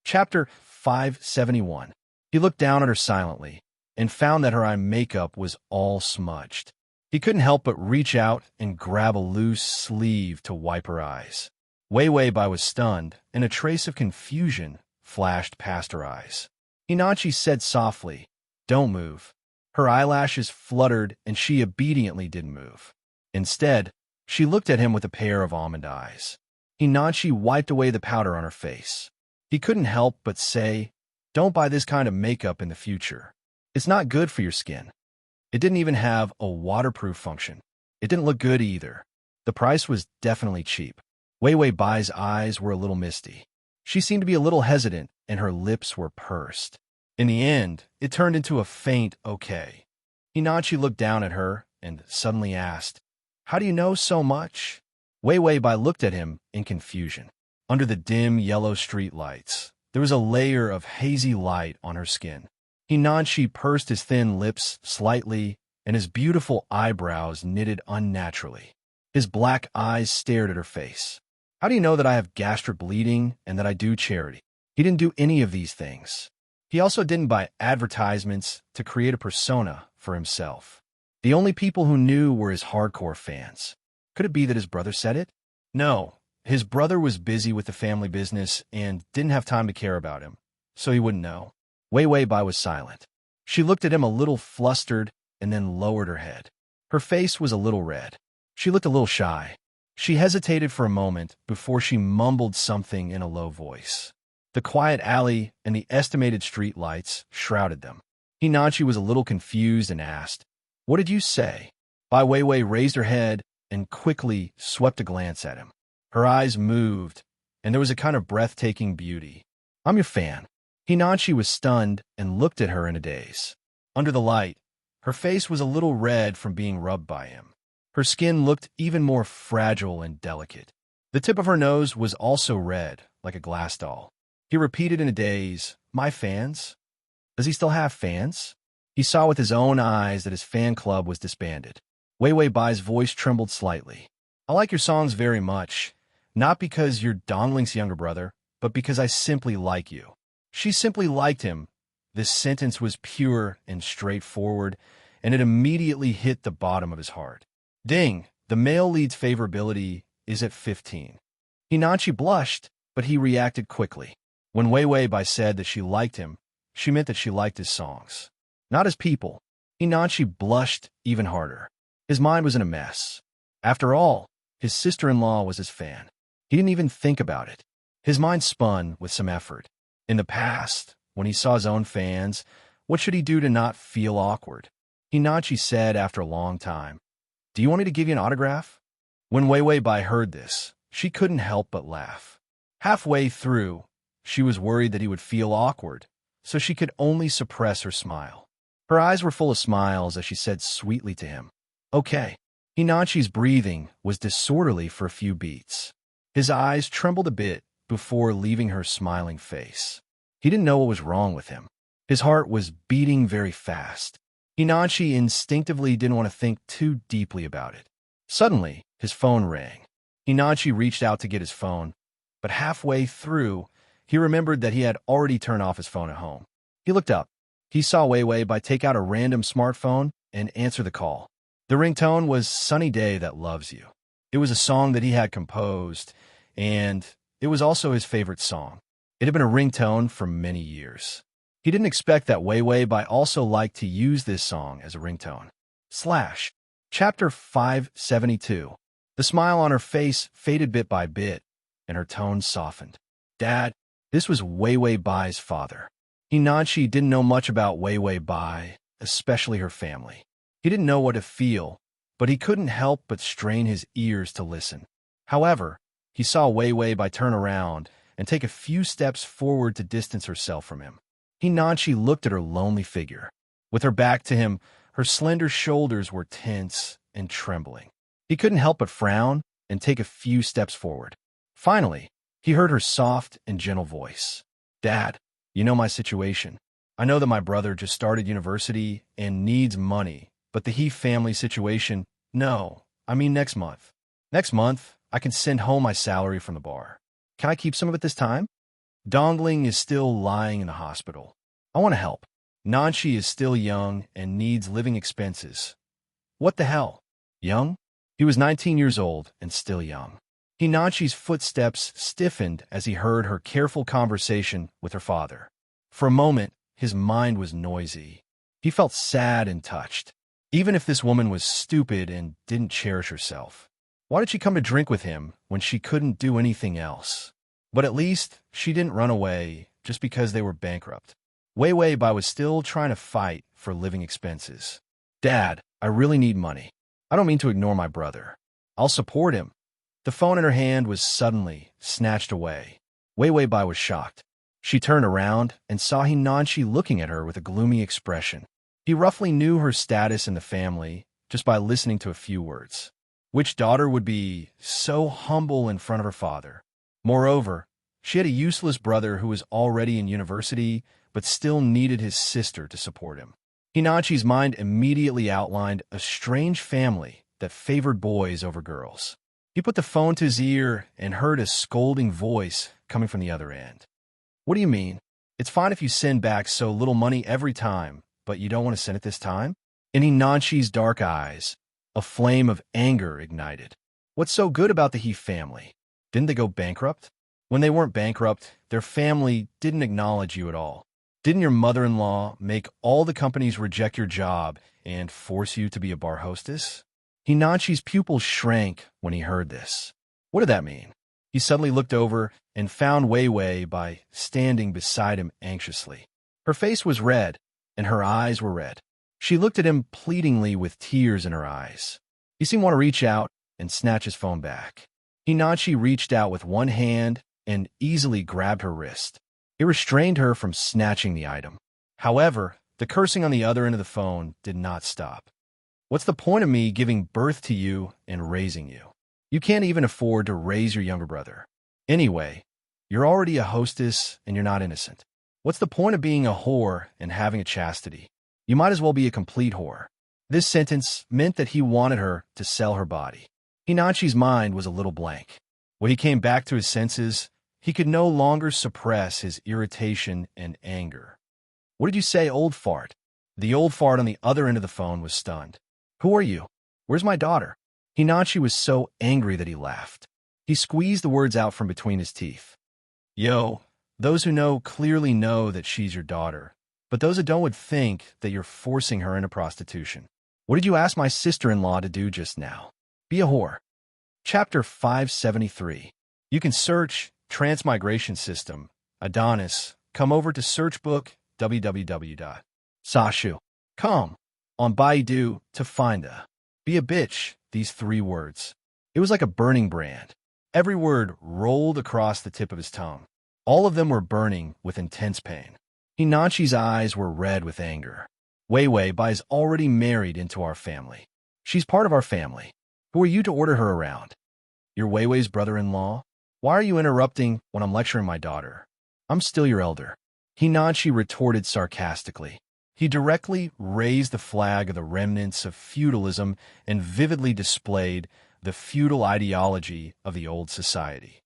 Chapter 571. He looked down at her silently and found that her eye makeup was all smudged. He couldn't help but reach out and grab a loose sleeve to wipe her eyes. Wei Wei Bai was stunned, and a trace of confusion flashed past her eyes. Hinachi said softly, "Don't move." Her eyelashes fluttered, and she obediently didn't move. Instead, she looked at him with a pair of almond eyes. Hinachi wiped away the powder on her face. He couldn't help but say, "Don't buy this kind of makeup in the future. It's not good for your skin." It didn't even have a waterproof function. It didn't look good either. The price was definitely cheap. Wei Wei Bai's eyes were a little misty. She seemed to be a little hesitant, and her lips were pursed. In the end, it turned into a faint okay. Hinachi looked down at her and suddenly asked, "How do you know so much?" Wei Wei Bai looked at him in confusion. Under the dim yellow street lights, there was a layer of hazy light on her skin. Hinachi pursed his thin lips slightly, and his beautiful eyebrows knitted unnaturally. His black eyes stared at her face. "How do you know that I have gastric bleeding and that I do charity?" He didn't do any of these things. He also didn't buy advertisements to create a persona for himself. The only people who knew were his hardcore fans. Could it be that his brother said it? No, his brother was busy with the family business and didn't have time to care about him, so he wouldn't know. Wei Wei Bai was silent. She looked at him a little flustered and then lowered her head. Her face was a little red. She looked a little shy. She hesitated for a moment before she mumbled something in a low voice. The quiet alley and the estimated street lights shrouded them. Hinachi was a little confused and asked, "What did you say?" Bai Weiwei raised her head and quickly swept a glance at him. Her eyes moved, and there was a kind of breathtaking beauty. "I'm your fan." Hinachi was stunned and looked at her in a daze. Under the light, her face was a little red from being rubbed by him. Her skin looked even more fragile and delicate. The tip of her nose was also red, like a glass doll. He repeated in a daze, "My fans?" Does he still have fans? He saw with his own eyes that his fan club was disbanded. Wei Wei Bai's voice trembled slightly. "I like your songs very much, not because you're Dongling's younger brother, but because I simply like you." She simply liked him. This sentence was pure and straightforward, and it immediately hit the bottom of his heart. Ding! The male lead's favorability is at 15. Hinachi blushed, but he reacted quickly. When Wei Wei Bai said that she liked him, she meant that she liked his songs, not his people. Hinachi blushed even harder. His mind was in a mess. After all, his sister-in-law was his fan. He didn't even think about it. His mind spun with some effort. In the past, when he saw his own fans, what should he do to not feel awkward? Hinachi said after a long time, "Do you want me to give you an autograph?" When Wei Wei Bai heard this, she couldn't help but laugh. Halfway through, she was worried that he would feel awkward, so she could only suppress her smile. Her eyes were full of smiles as she said sweetly to him, "Okay." Hinachi's breathing was disorderly for a few beats. His eyes trembled a bit before leaving her smiling face. He didn't know what was wrong with him. His heart was beating very fast. Hinachi instinctively didn't want to think too deeply about it. Suddenly, his phone rang. Hinachi reached out to get his phone, but halfway through, he remembered that he had already turned off his phone at home. He looked up. He saw Wei Wei take out a random smartphone and answer the call. The ringtone was "Sunny Day That Loves You." It was a song that he had composed, and it was also his favorite song. It had been a ringtone for many years. He didn't expect that Wei Wei also liked to use this song as a ringtone. Chapter 572. The smile on her face faded bit by bit, and her tone softened. Dad, this was Wei Wei Bai's father. Hinachi didn't know much about Wei Wei Bai, especially her family. He didn't know what to feel, but he couldn't help but strain his ears to listen. However, he saw Wei Wei Bai turn around and take a few steps forward to distance herself from him. Hinachi looked at her lonely figure. With her back to him, her slender shoulders were tense and trembling. He couldn't help but frown and take a few steps forward. Finally, he heard her soft and gentle voice. Dad, you know my situation. I know that my brother just started university and needs money, but the He family situation, no, I mean next month. Next month, I can send home my salary from the bar. Can I keep some of it this time? Dongling is still lying in the hospital. I want to help. Nanshi is still young and needs living expenses. What the hell? Young? He was 19 years old and still young. Hinachi's footsteps stiffened as he heard her careful conversation with her father. For a moment, his mind was noisy. He felt sad and touched. Even if this woman was stupid and didn't cherish herself, why did she come to drink with him when she couldn't do anything else? But at least she didn't run away just because they were bankrupt. Wei Wei Bai was still trying to fight for living expenses. Dad, I really need money. I don't mean to ignore my brother. I'll support him. The phone in her hand was suddenly snatched away. Wei Wei Bai was shocked. She turned around and saw Hinachi looking at her with a gloomy expression. He roughly knew her status in the family just by listening to a few words. Which daughter would be so humble in front of her father? Moreover, she had a useless brother who was already in university but still needed his sister to support him. Hinachi's mind immediately outlined a strange family that favored boys over girls. He put the phone to his ear and heard a scolding voice coming from the other end. What do you mean? It's fine if you send back so little money every time, but you don't want to send it this time? In Hinachi's dark eyes, a flame of anger ignited. What's so good about the He family? Didn't they go bankrupt? When they weren't bankrupt, their family didn't acknowledge you at all. Didn't your mother-in-law make all the companies reject your job and force you to be a bar hostess? Hinachi's pupils shrank when he heard this. What did that mean? He suddenly looked over and found Wei Wei Bai standing beside him anxiously. Her face was red, and her eyes were red. She looked at him pleadingly with tears in her eyes. He seemed to want to reach out and snatch his phone back. Hinachi reached out with one hand and easily grabbed her wrist. It restrained her from snatching the item. However, the cursing on the other end of the phone did not stop. What's the point of me giving birth to you and raising you? You can't even afford to raise your younger brother. Anyway, you're already a hostess and you're not innocent. What's the point of being a whore and having a chastity? You might as well be a complete whore. This sentence meant that he wanted her to sell her body. Hinachi's mind was a little blank. When he came back to his senses, he could no longer suppress his irritation and anger. What did you say, old fart? The old fart on the other end of the phone was stunned. Who are you? Where's my daughter? Hinachi was so angry that he laughed. He squeezed the words out from between his teeth. Yo, those who know clearly know that she's your daughter, but those that don't would think that you're forcing her into prostitution. What did you ask my sister-in-law to do just now? Be a whore. Chapter 573. You can search Transmigration System, Adonis. Come over to search book www.sashu.com on Baidu to find the Be a Bitch, these 3 words. It was like a burning brand. Every word rolled across the tip of his tongue. All of them were burning with intense pain. Hinachi's eyes were red with anger. Wei Wei Bai is already married into our family. She's part of our family. Who are you to order her around? You're Wei Wei's brother-in-law? Why are you interrupting when I'm lecturing my daughter? I'm still your elder. Hinachi retorted sarcastically. He directly raised the flag of the remnants of feudalism and vividly displayed the feudal ideology of the old society.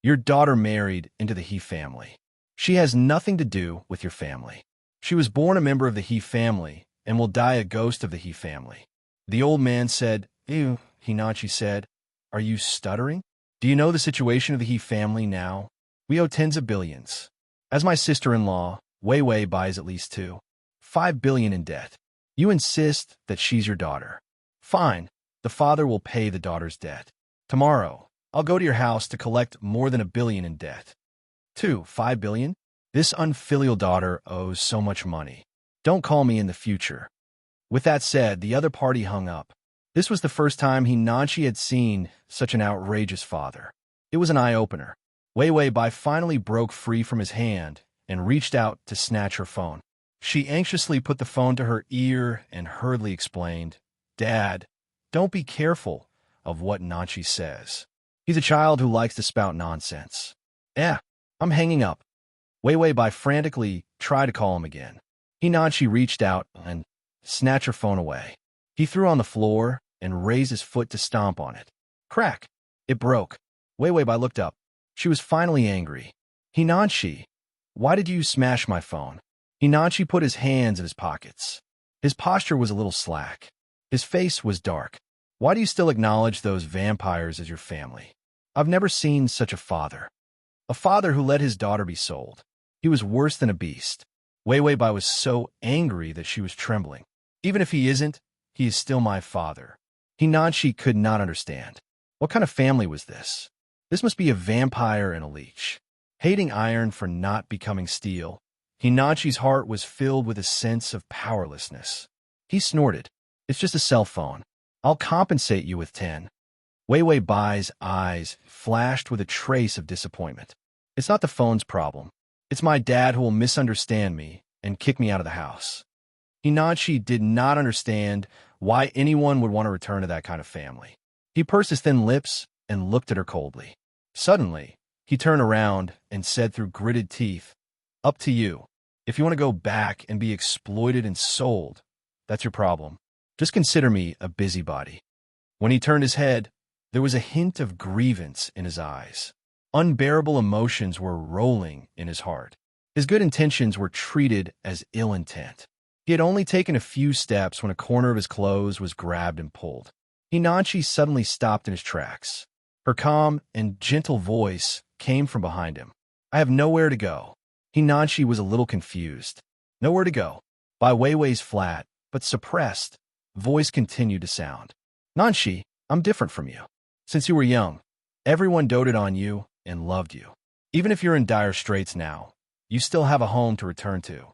Your daughter married into the He family. She has nothing to do with your family. She was born a member of the He family and will die a ghost of the He family. The old man said, Ew, Hinachi said. Are you stuttering? Do you know the situation of the He family now? We owe tens of billions. As my sister-in-law, Wei Wei buys at least 5 billion in debt. You insist that she's your daughter. Fine, the father will pay the daughter's debt. Tomorrow, I'll go to your house to collect more than 1 billion in debt. 5 billion? This unfilial daughter owes so much money. Don't call me in the future. With that said, the other party hung up. This was the first time Hinachi had seen such an outrageous father. It was an eye-opener. Wei Wei Bai finally broke free from his hand and reached out to snatch her phone. She anxiously put the phone to her ear and hurriedly explained, Dad, don't be careful of what Nachi says. He's a child who likes to spout nonsense. I'm hanging up. Wei Wei Bai frantically tried to call him again. Hinachi reached out and snatched her phone away. He threw on the floor and raised his foot to stomp on it. Crack! It broke. Wei Wei Bai looked up. She was finally angry. Hinachi, why did you smash my phone? Hinachi put his hands in his pockets. His posture was a little slack. His face was dark. Why do you still acknowledge those vampires as your family? I've never seen such a father. A father who let his daughter be sold. He was worse than a beast. Wei Wei Bai was so angry that she was trembling. Even if he isn't, he is still my father. Hinachi could not understand. What kind of family was this? This must be a vampire and a leech. Hating iron for not becoming steel, Hinachi's heart was filled with a sense of powerlessness. He snorted. It's just a cell phone. I'll compensate you with 10. Wei Wei Bai's eyes flashed with a trace of disappointment. It's not the phone's problem. It's my dad who will misunderstand me and kick me out of the house. Hinachi did not understand why anyone would want to return to that kind of family. He pursed his thin lips and looked at her coldly. Suddenly, he turned around and said through gritted teeth, Up to you. If you want to go back and be exploited and sold, that's your problem. Just consider me a busybody. When he turned his head, there was a hint of grievance in his eyes. Unbearable emotions were rolling in his heart. His good intentions were treated as ill intent. He had only taken a few steps when a corner of his clothes was grabbed and pulled. Hinachi suddenly stopped in his tracks. Her calm and gentle voice came from behind him. I have nowhere to go. Hinachi was a little confused. Nowhere to go. Bai Wei Wei's flat, but suppressed, voice continued to sound. Nanshi, I'm different from you. Since you were young, everyone doted on you and loved you. Even if you're in dire straits now, you still have a home to return to.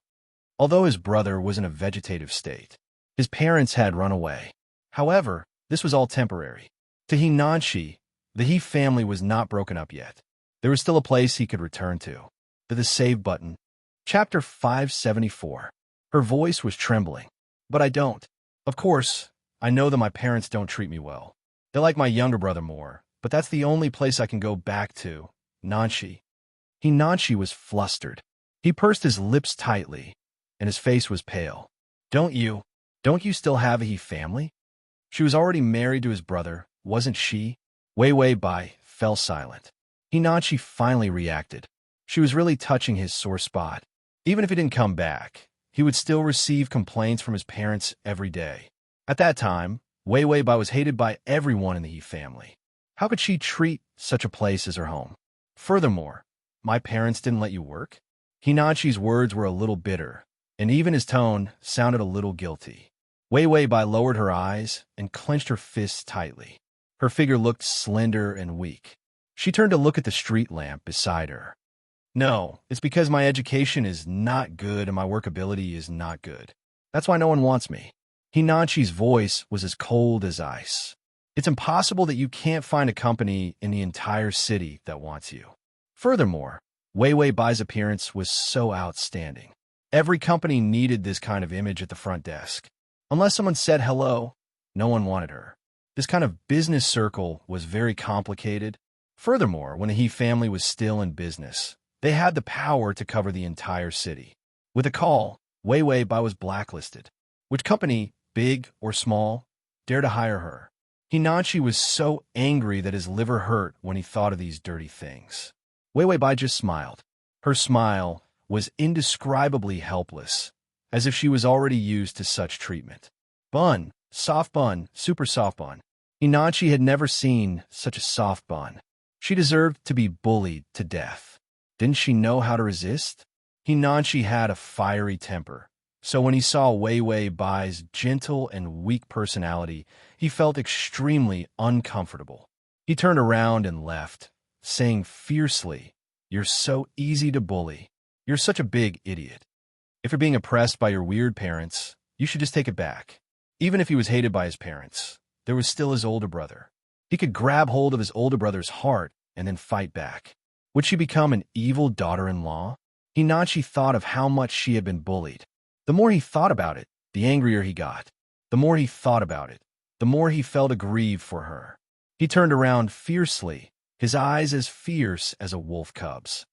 Although his brother was in a vegetative state, his parents had run away. However, this was all temporary. To Hinachi, the He family was not broken up yet. There was still a place he could return to. To the save button. Chapter 574. Her voice was trembling. But I don't. Of course, I know that my parents don't treat me well. They like my younger brother more, but that's the only place I can go back to. Nanshi. Hinachi was flustered. He pursed his lips tightly, and his face was pale. Don't you still have a He family? She was already married to his brother, wasn't she? Wei Wei Bai fell silent. Hinachi finally reacted. She was really touching his sore spot. Even if he didn't come back, he would still receive complaints from his parents every day. At that time, Wei Wei Bai was hated by everyone in the He family. How could she treat such a place as her home? Furthermore, my parents didn't let you work? Hinachi's words were a little bitter, and even his tone sounded a little guilty. Wei Wei Bai lowered her eyes and clenched her fists tightly. Her figure looked slender and weak. She turned to look at the street lamp beside her. No, it's because my education is not good and my workability is not good. That's why no one wants me. Hinachi's voice was as cold as ice. It's impossible that you can't find a company in the entire city that wants you. Furthermore, Wei Wei Bai's appearance was so outstanding. Every company needed this kind of image at the front desk. Unless someone said hello, no one wanted her. This kind of business circle was very complicated. Furthermore, when the He family was still in business, they had the power to cover the entire city. With a call, Wei Wei Bai was blacklisted. Which company, big or small, dared to hire her? Hinanchi was so angry that his liver hurt when he thought of these dirty things. Wei Wei Bai just smiled. Her smile was indescribably helpless, as if she was already used to such treatment. Bun, soft bun, super soft bun. Hinanchi had never seen such a soft bun. She deserved to be bullied to death. Didn't she know how to resist? Hinanchi had a fiery temper, so when he saw Wei Wei Bai's gentle and weak personality, he felt extremely uncomfortable. He turned around and left, saying fiercely, "You're so easy to bully. You're such a big idiot. If you're being oppressed by your weird parents, you should just take it back." Even if he was hated by his parents, there was still his older brother. He could grab hold of his older brother's heart and then fight back. Would she become an evil daughter-in-law? Hinanchi thought of how much she had been bullied. The more he thought about it, the angrier he got. The more he thought about it, the more he felt aggrieved for her. He turned around fiercely, his eyes as fierce as a wolf cub's.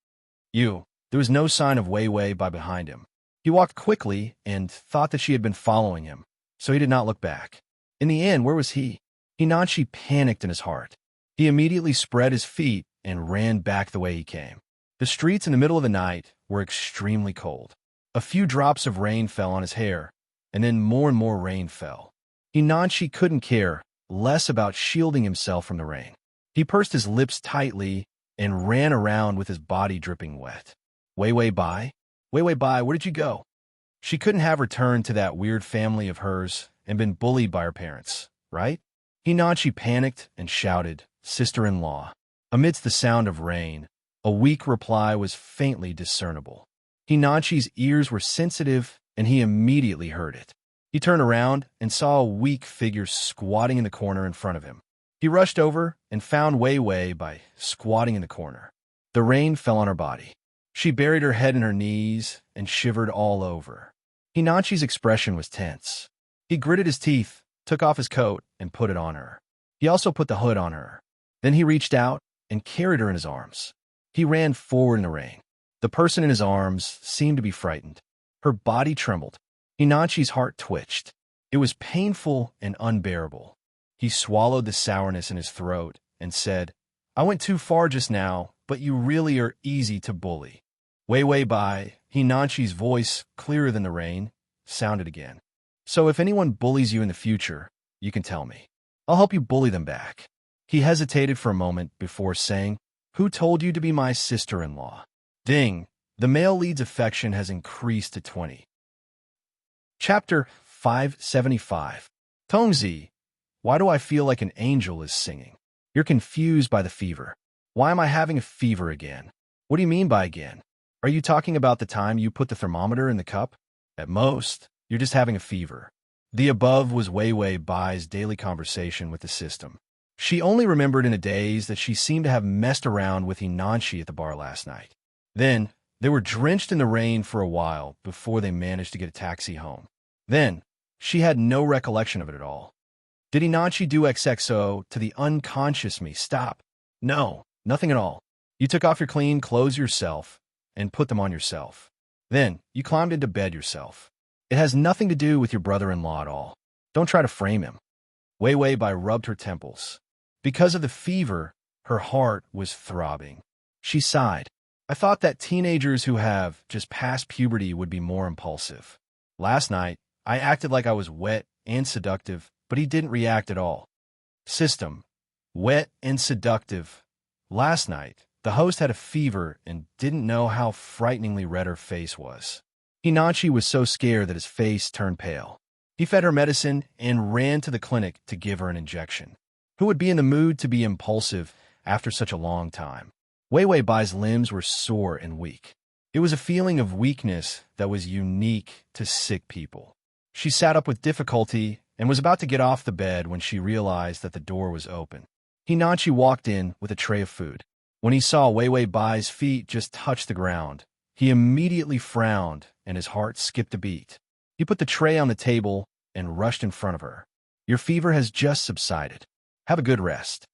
There was no sign of Wei Wei Bai behind him. He walked quickly and thought that she had been following him, so he did not look back. In the end, where was he? Hinanchi panicked in his heart. He immediately spread his feet and ran back the way he came. The streets in the middle of the night were extremely cold. A few drops of rain fell on his hair, and then more and more rain fell. Hinanchi couldn't care less about shielding himself from the rain. He pursed his lips tightly and ran around with his body dripping wet. Wei Wei Bai? Wei Wei Bai, where did you go? She couldn't have returned to that weird family of hers and been bullied by her parents, right? Hinanchi panicked and shouted, "Sister-in-law." Amidst the sound of rain, a weak reply was faintly discernible. Hinanchi's ears were sensitive, and he immediately heard it. He turned around and saw a weak figure squatting in the corner in front of him. He rushed over and found Wei Wei Bai squatting in the corner. The rain fell on her body. She buried her head in her knees and shivered all over. Hinanchi's expression was tense. He gritted his teeth, took off his coat, and put it on her. He also put the hood on her. Then he reached out and carried her in his arms. He ran forward in the rain. The person in his arms seemed to be frightened. Her body trembled. Hinanchi's heart twitched. It was painful and unbearable. He swallowed the sourness in his throat and said, "I went too far just now, but you really are easy to bully." Wei Wei Bai, Hinanchi's voice, clearer than the rain, sounded again. "So if anyone bullies you in the future, you can tell me. I'll help you bully them back." He hesitated for a moment before saying, "Who told you to be my sister-in-law?" Ding! The male lead's affection has increased to 20. Chapter 575. Tongzi, why do I feel like an angel is singing? You're confused by the fever. Why am I having a fever again? What do you mean by again? Are you talking about the time you put the thermometer in the cup? At most, you're just having a fever. The above was Wei Wei Bai's daily conversation with the system. She only remembered in a daze that she seemed to have messed around with Hinanchi at the bar last night. Then, they were drenched in the rain for a while before they managed to get a taxi home. Then, she had no recollection of it at all. Did Hinanchi do XXO to the unconscious me? Stop. No, nothing at all. You took off your clean clothes yourself and put them on yourself. Then, you climbed into bed yourself. It has nothing to do with your brother-in-law at all. Don't try to frame him. Wei Wei Bai rubbed her temples. Because of the fever, her heart was throbbing. She sighed. I thought that teenagers who have just passed puberty would be more impulsive. Last night, I acted like I was wet and seductive, but he didn't react at all. System. Wet and seductive. Last night, the host had a fever and didn't know how frighteningly red her face was. Hinanchi was so scared that his face turned pale. He fed her medicine and ran to the clinic to give her an injection. Who would be in the mood to be impulsive after such a long time? Wei Wei Bai's limbs were sore and weak. It was a feeling of weakness that was unique to sick people. She sat up with difficulty and was about to get off the bed when she realized that the door was open. Hinanchi walked in with a tray of food. When he saw Wei Wei Bai's feet just touch the ground, he immediately frowned and his heart skipped a beat. He put the tray on the table and rushed in front of her. Your fever has just subsided. Have a good rest.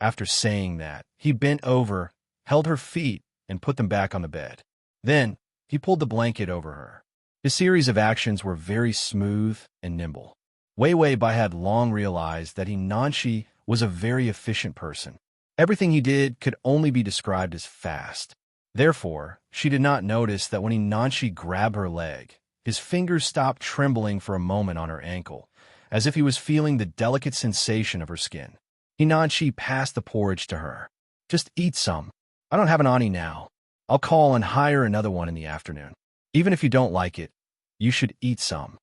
After saying that, he bent over, held her feet, and put them back on the bed. Then, he pulled the blanket over her. His series of actions were very smooth and nimble. Wei Wei Bai had long realized that Nanshi was a very efficient person. Everything he did could only be described as fast. Therefore, she did not notice that when Nanshi grabbed her leg, his fingers stopped trembling for a moment on her ankle, as if he was feeling the delicate sensation of her skin. Nanshi passed the porridge to her. "Just eat some. I don't have an ani now. I'll call and hire another one in the afternoon. Even if you don't like it, you should eat some."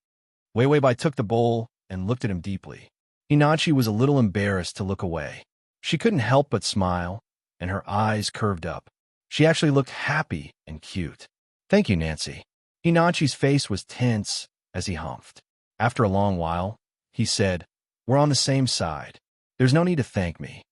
Wei Wei Bai took the bowl and looked at him deeply. Nanshi was a little embarrassed to look away. She couldn't help but smile, and her eyes curved up. She actually looked happy and cute. "Thank you, Nancy." Nanshi's face was tense as he humphed. After a long while, he said, "We're on the same side. There's no need to thank me."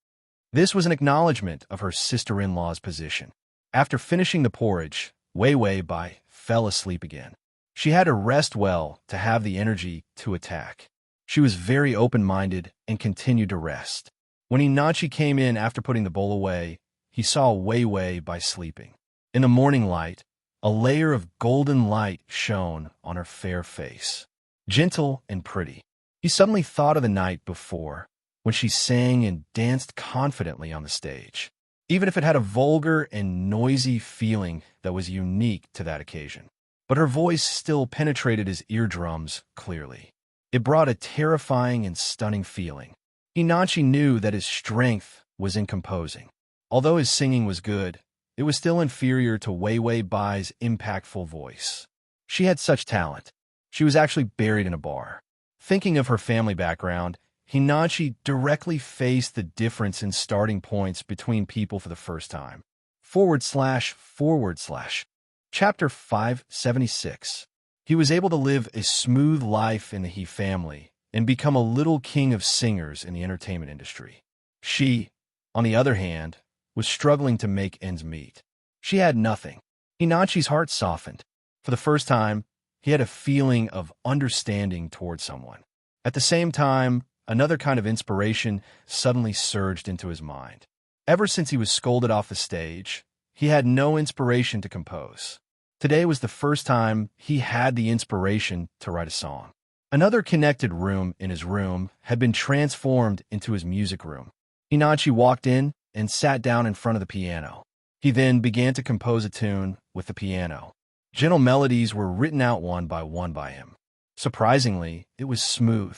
This was an acknowledgement of her sister-in-law's position. After finishing the porridge, Wei Wei Bai fell asleep again. She had to rest well to have the energy to attack. She was very open-minded and continued to rest. When Nanshi came in after putting the bowl away, he saw Wei Wei Bai sleeping. In the morning light, a layer of golden light shone on her fair face. Gentle and pretty. He suddenly thought of the night before, when she sang and danced confidently on the stage, even if it had a vulgar and noisy feeling that was unique to that occasion. But her voice still penetrated his eardrums clearly. It brought a terrifying and stunning feeling. Nanshi knew that his strength was in composing. Although his singing was good, it was still inferior to Wei Wei Bai's impactful voice. She had such talent. She was actually buried in a bar. Thinking of her family background, Nanshi directly faced the difference in starting points between people for the first time. // Chapter 576. He was able to live a smooth life in the He family and become a little king of singers in the entertainment industry. She, on the other hand, was struggling to make ends meet. She had nothing. Nanshi's heart softened. For the first time, he had a feeling of understanding toward someone. At the same time, another kind of inspiration suddenly surged into his mind. Ever since he was scolded off the stage, he had no inspiration to compose. Today was the first time he had the inspiration to write a song. Another connected room in his room had been transformed into his music room. Nanshi walked in and sat down in front of the piano. He then began to compose a tune with the piano. Gentle melodies were written out one by him. Surprisingly, it was smooth.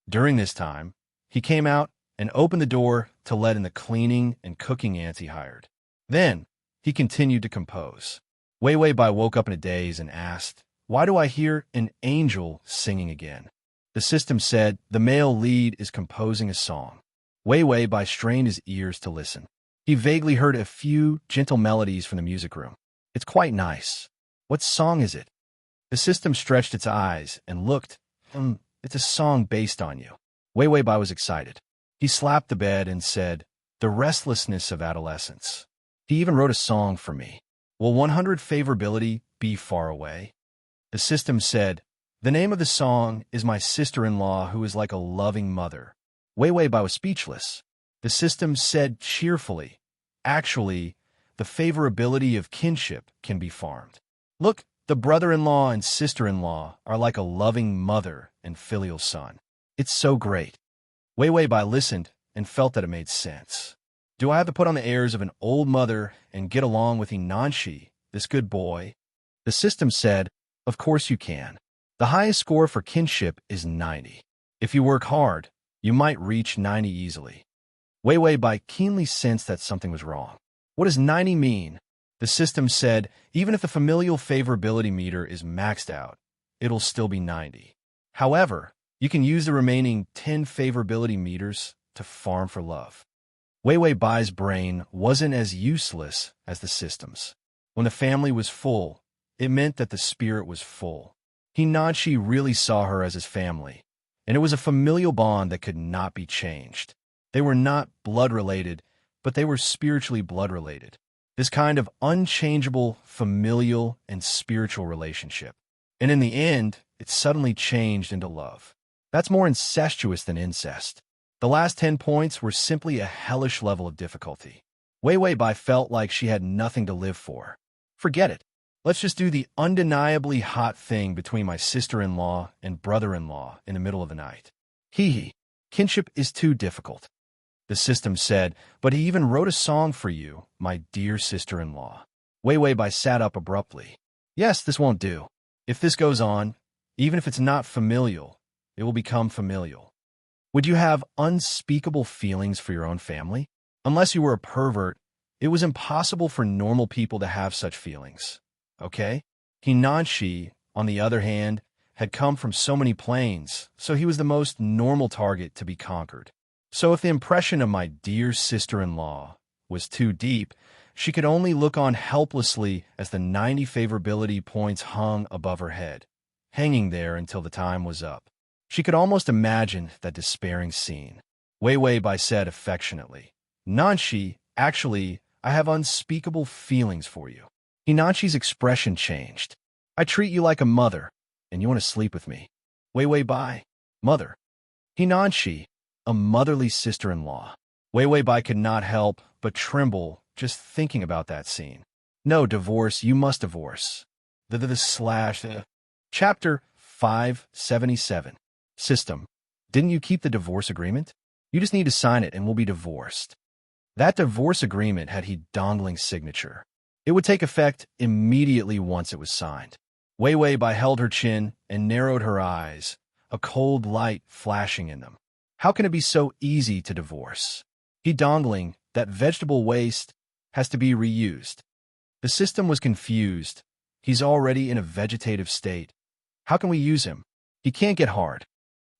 During this time, he came out and opened the door to let in the cleaning and cooking ants he hired. Then, he continued to compose. Wei Wei Bai woke up in a daze and asked, "Why do I hear an angel singing again?" The system said the male lead is composing a song. Wei Wei Bai strained his ears to listen. He vaguely heard a few gentle melodies from the music room. "It's quite nice. What song is it?" The system stretched its eyes and looked. It's a song based on you." Wei Wei Bai was excited. He slapped the bed and said, "The restlessness of adolescence. He even wrote a song for me. Will 100 favorability be far away?" The system said, "The name of the song is My Sister-in-Law Who Is Like a Loving Mother." Wei Wei Bai was speechless. The system said cheerfully, "Actually, the favorability of kinship can be farmed. Look, the brother-in-law and sister-in-law are like a loving mother and filial son. It's so great." Wei Wei Bai listened and felt that it made sense. Do I have to put on the airs of an old mother and get along with Nanshi, this good boy? The system said, "Of course you can. The highest score for kinship is 90. If you work hard, you might reach 90 easily." Wei Wei Bai keenly sensed that something was wrong. What does 90 mean? The system said, even if the familial favorability meter is maxed out, it'll still be 90. However, you can use the remaining 10 favorability meters to farm for love. Wei Wei Bai's brain wasn't as useless as the system's. When the family was full, it meant that the spirit was full. Nanshi really saw her as his family, and it was a familial bond that could not be changed. They were not blood-related, but they were spiritually blood-related. This kind of unchangeable familial and spiritual relationship. And in the end, it suddenly changed into love. That's more incestuous than incest. The last 10 points were simply a hellish level of difficulty. Wei Wei Bai felt like she had nothing to live for. Forget it. Let's just do the undeniably hot thing between my sister-in-law and brother-in-law in the middle of the night. Hee hee. Kinship is too difficult. The system said, but he even wrote a song for you, my dear sister-in-law. Wei Wei Bai sat up abruptly. Yes, this won't do. If this goes on, even if it's not familial, it will become familial. Would you have unspeakable feelings for your own family? Unless you were a pervert, it was impossible for normal people to have such feelings. Okay? Hinanshi, on the other hand, had come from so many planes, so he was the most normal target to be conquered. So if the impression of my dear sister-in-law was too deep, she could only look on helplessly as the 90 favorability points hung above her head, hanging there until the time was up. She could almost imagine that despairing scene. Wei Wei Bai said affectionately, Nanshi, actually, I have unspeakable feelings for you. Hinanshi's expression changed. I treat you like a mother, and you want to sleep with me. Wei Wei Bai, mother. Hinanshi, a motherly sister-in-law. Wei Wei Bai could not help but tremble just thinking about that scene. No, divorce, you must divorce. Chapter 577. System. Didn't you keep the divorce agreement? You just need to sign it and we'll be divorced. That divorce agreement had Dongling signature. It would take effect immediately once it was signed. Wei Wei Bai held her chin and narrowed her eyes, a cold light flashing in them. How can it be so easy to divorce? Dongling, that vegetable waste, has to be reused. The system was confused. He's already in a vegetative state. How can we use him? He can't get hard.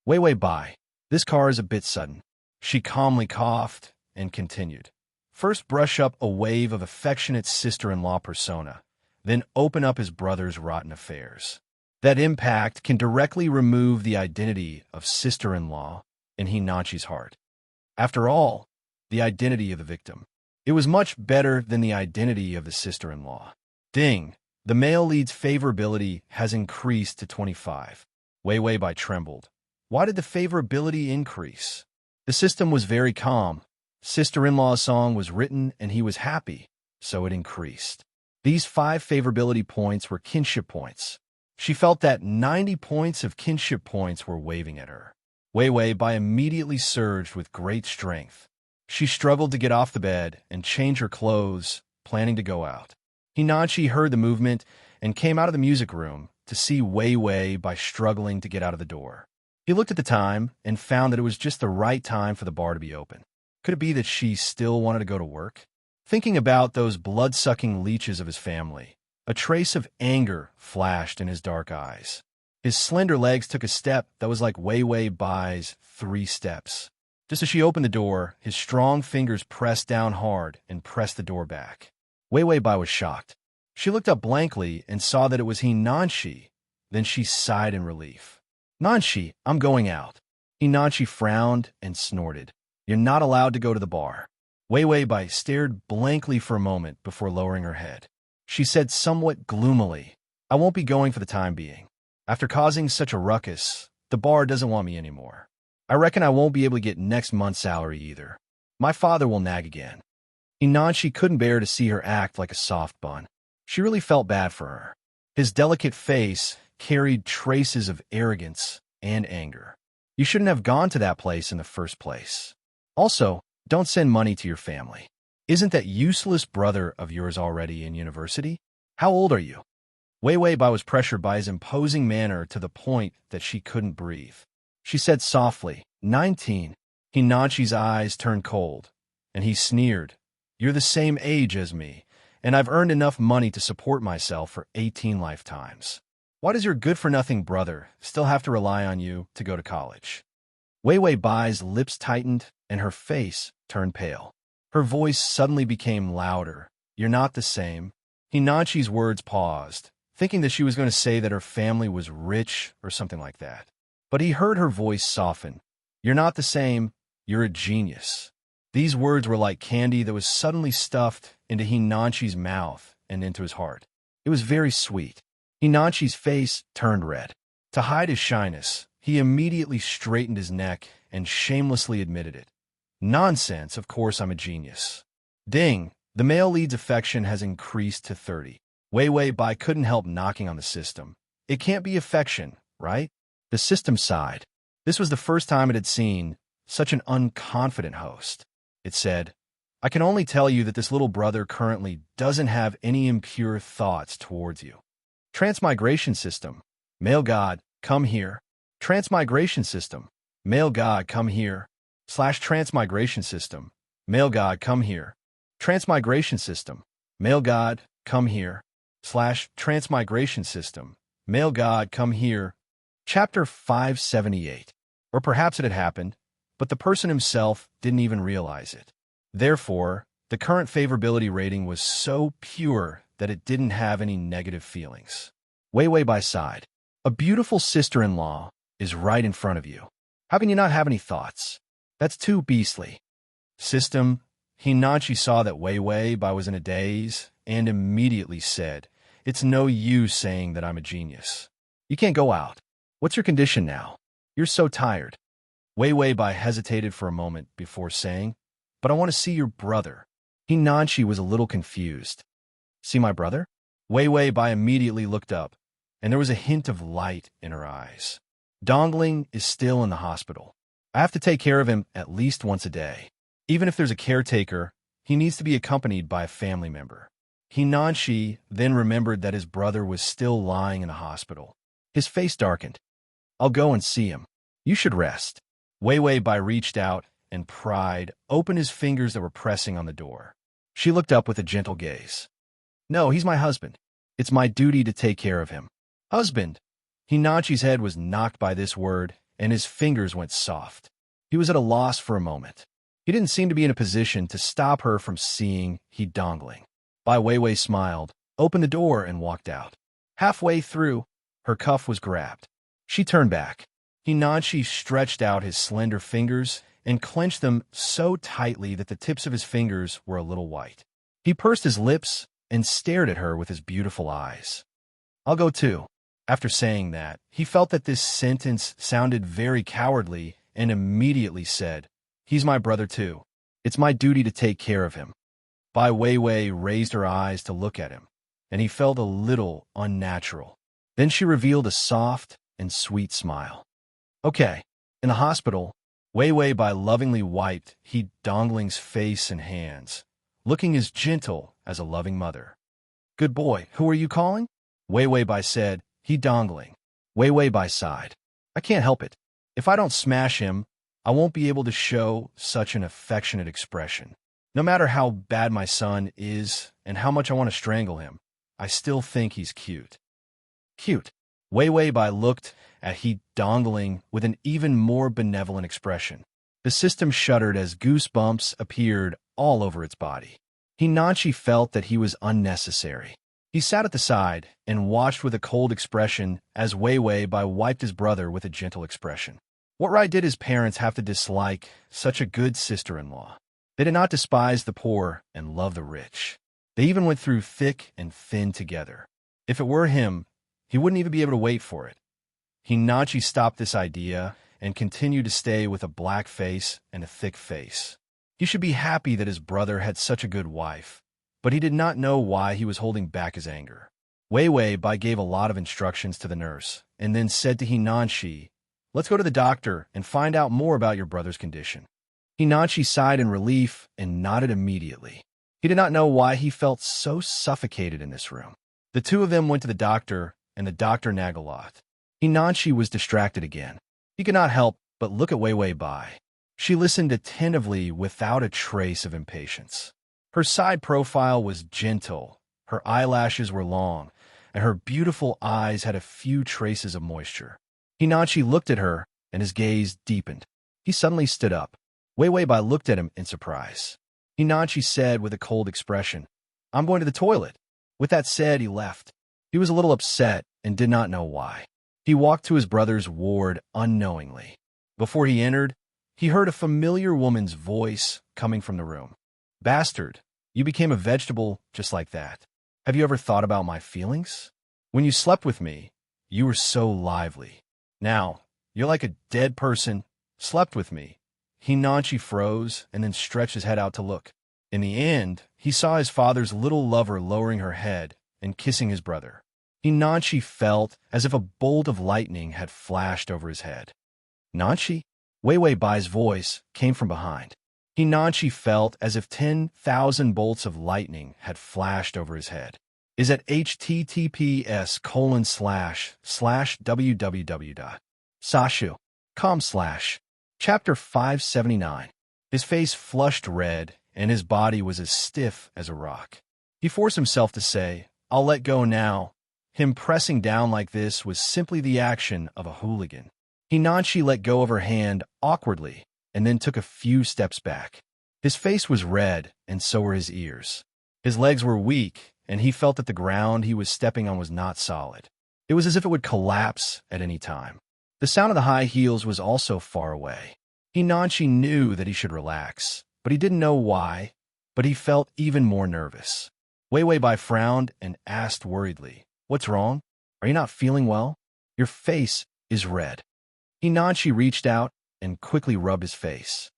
Wei Wei Bai, this car is a bit sudden. She calmly coughed and continued. First brush up a wave of affectionate sister-in-law persona, then open up his brother's rotten affairs. That impact can directly remove the identity of sister-in-law in Hinachi's heart. After all, the identity of the victim. It was much better than the identity of the sister-in-law. Ding! The male lead's favorability has increased to 25. Wei Wei Bai trembled. Why did the favorability increase? The system was very calm. Sister-in-law's song was written and he was happy, so it increased. These 5 favorability points were kinship points. She felt that 90 points of kinship points were waving at her. Wei Wei Bai immediately surged with great strength. She struggled to get off the bed and change her clothes, planning to go out. Hinachi heard the movement and came out of the music room to see Wei Wei Bai struggling to get out of the door. He looked at the time and found that it was just the right time for the bar to be open. Could it be that she still wanted to go to work? Thinking about those blood-sucking leeches of his family, a trace of anger flashed in his dark eyes. His slender legs took a step that was like Wei Wei Bai's 3 steps. Just as she opened the door, his strong fingers pressed down hard and pressed the door back. Wei Wei Bai was shocked. She looked up blankly and saw that it was Hinanshi. Then she sighed in relief. Nanshi, I'm going out. Hinanshi frowned and snorted. You're not allowed to go to the bar. Wei Wei Bai stared blankly for a moment before lowering her head. She said somewhat gloomily, I won't be going for the time being. After causing such a ruckus, the bar doesn't want me anymore. I reckon I won't be able to get next month's salary either. My father will nag again. Hinanshi couldn't bear to see her act like a soft bun. She really felt bad for her. His delicate face carried traces of arrogance and anger. You shouldn't have gone to that place in the first place. Also, don't send money to your family. Isn't that useless brother of yours already in university? How old are you? Wei Wei Bai was pressured by his imposing manner to the point that she couldn't breathe. She said softly, 19. Hinachi's eyes turned cold, and he sneered. You're the same age as me, and I've earned enough money to support myself for 18 lifetimes. Why does your good-for-nothing brother still have to rely on you to go to college? Wei Wei Bai's lips tightened, and her face turned pale. Her voice suddenly became louder. You're not the same. Hinachi's words paused, thinking that she was going to say that her family was rich or something like that. But he heard her voice soften. You're not the same. You're a genius. These words were like candy that was suddenly stuffed into Hinachi's mouth and into his heart. It was very sweet. Hinachi's face turned red. To hide his shyness, He immediately straightened his neck and shamelessly admitted it. Nonsense, of course I'm a genius. Ding, the male lead's affection has increased to 30. Wei Wei Bai couldn't help knocking on the system. It can't be affection, right? The system sighed. This was the first time it had seen such an unconfident host. It said, I can only tell you that this little brother currently doesn't have any impure thoughts towards you. Transmigration system. Male God, come here. Transmigration system. Male God, come here. Transmigration system. Male God, come here. Transmigration system. Male God, come here. Transmigration system. Male God, come here. Chapter 578. Or perhaps it had happened, but the person himself didn't even realize it. Therefore, the current favorability rating was so pure that it didn't have any negative feelings. Wei Wei Bai sighed. A beautiful sister-in-law is right in front of you. How can you not have any thoughts? That's too beastly. System. Hinachi saw that Wei Wei Bai was in a daze and immediately said, It's no use saying that I'm a genius. You can't go out. What's your condition now? You're so tired. Wei Wei Bai hesitated for a moment before saying, But I want to see your brother. Hinachi was a little confused. See my brother? Wei Wei Bai immediately looked up, and there was a hint of light in her eyes. Dongling is still in the hospital. I have to take care of him at least once a day. Even if there's a caretaker, he needs to be accompanied by a family member. Hinachi then remembered that his brother was still lying in the hospital. His face darkened. I'll go and see him. You should rest. Wei Wei Bai reached out and pried open his fingers that were pressing on the door. She looked up with a gentle gaze. No, he's my husband. It's my duty to take care of him. Husband! Hinachi's head was knocked by this word, and his fingers went soft. He was at a loss for a moment. He didn't seem to be in a position to stop her from seeing he Dongling. Bai Weiwei smiled, opened the door, and walked out. Halfway through, her cuff was grabbed. She turned back. Hinachi stretched out his slender fingers and clenched them so tightly that the tips of his fingers were a little white. He pursed his lips and stared at her with his beautiful eyes. I'll go too. After saying that, he felt that this sentence sounded very cowardly and immediately said, He's my brother too. It's my duty to take care of him. Bai Weiwei raised her eyes to look at him, and he felt a little unnatural. Then she revealed a soft and sweet smile. Okay. In the hospital, Weiwei Bai lovingly wiped he Dongling's face and hands, looking as gentle as a loving mother. Good boy, who are you calling? Weiwei Bai said, He Dongling. Weiwei Bai sighed. I can't help it. If I don't smash him, I won't be able to show such an affectionate expression. No matter how bad my son is and how much I want to strangle him, I still think he's cute. Cute. Weiwei Bai looked at he Dongling with an even more benevolent expression. The system shuddered as goosebumps appeared all over its body. Hinachi felt that he was unnecessary. He sat at the side and watched with a cold expression as Weiwei Bai wiped his brother with a gentle expression. What right did his parents have to dislike such a good sister-in-law? They did not despise the poor and love the rich. They even went through thick and thin together. If it were him, he wouldn't even be able to wait for it. Hinachi stopped this idea and continued to stay with a black face and a thick face. He should be happy that his brother had such a good wife, but he did not know why he was holding back his anger. Weiwei Bai gave a lot of instructions to the nurse and then said to Hinachi, Let's go to the doctor and find out more about your brother's condition. Hinachi sighed in relief and nodded immediately. He did not know why he felt so suffocated in this room. The two of them went to the doctor, and the doctor nagged a lot. Hinachi was distracted again. He could not help but look at Weiwei Bai. She listened attentively without a trace of impatience. Her side profile was gentle, her eyelashes were long, and her beautiful eyes had a few traces of moisture. Hinachi looked at her, and his gaze deepened. He suddenly stood up. Weiwei Bai looked at him in surprise. Hinachi said with a cold expression, I'm going to the toilet. With that said, he left. He was a little upset and did not know why. He walked to his brother's ward unknowingly. Before he entered, he heard a familiar woman's voice coming from the room. Bastard, you became a vegetable just like that. Have you ever thought about my feelings? When you slept with me, you were so lively. Now, You're like a dead person. Slept with me. Hinanchi froze and then stretched his head out to look. In the end, he saw his father's little lover lowering her head and kissing his brother. Hinanchi felt as if a bolt of lightning had flashed over his head. Nanchi? Wei Wei Bai's voice came from behind. Hinanchi felt as if 10,000 bolts of lightning had flashed over his head. Is at https://www.sashu.com/ Chapter 579. His face flushed red, and his body was as stiff as a rock. He forced himself to say, "I'll let go now." Him pressing down like this was simply the action of a hooligan. Hinanchi let go of her hand awkwardly and then took a few steps back. His face was red, and so were his ears. His legs were weak, and he felt that the ground he was stepping on was not solid. It was as if it would collapse at any time. The sound of the high heels was also far away. Hinanchi knew that he should relax, but he didn't know why, but he felt even more nervous. Wei Wei Bai frowned and asked worriedly, "What's wrong? Are you not feeling well? Your face is red." Hinanchi reached out and quickly rubbed his face.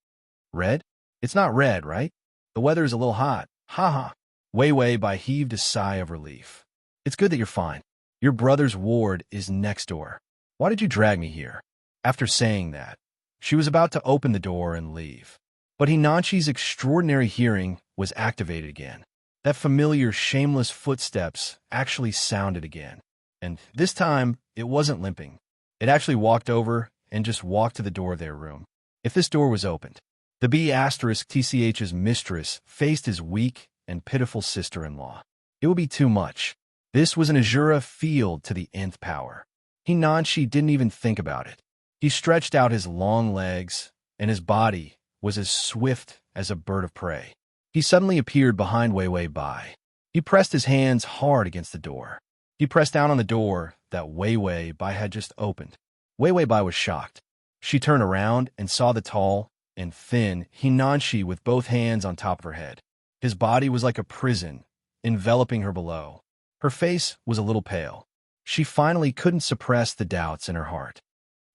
"Red? It's not red, right? The weather is a little hot. Ha ha." Wei Wei Bai heaved a sigh of relief. "It's good that you're fine. Your brother's ward is next door. Why did you drag me here?" After saying that, she was about to open the door and leave. But Hinanchi's extraordinary hearing was activated again. That familiar, shameless footsteps actually sounded again. And this time, it wasn't limping. It actually walked over and just walked to the door of their room. If this door was opened, the B*TCH's mistress faced his weak and pitiful sister-in-law. It would be too much. This was an Azura field to the nth power. Hinanchi didn't even think about it. He stretched out his long legs, and his body was as swift as a bird of prey. He suddenly appeared behind Wei Wei Bai. He pressed his hands hard against the door. He pressed down on the door that Wei Wei Bai had just opened. Wei Wei Bai was shocked. She turned around and saw the tall and thin Hinanchi with both hands on top of her head. His body was like a prison, enveloping her below. Her face was a little pale. She finally couldn't suppress the doubts in her heart.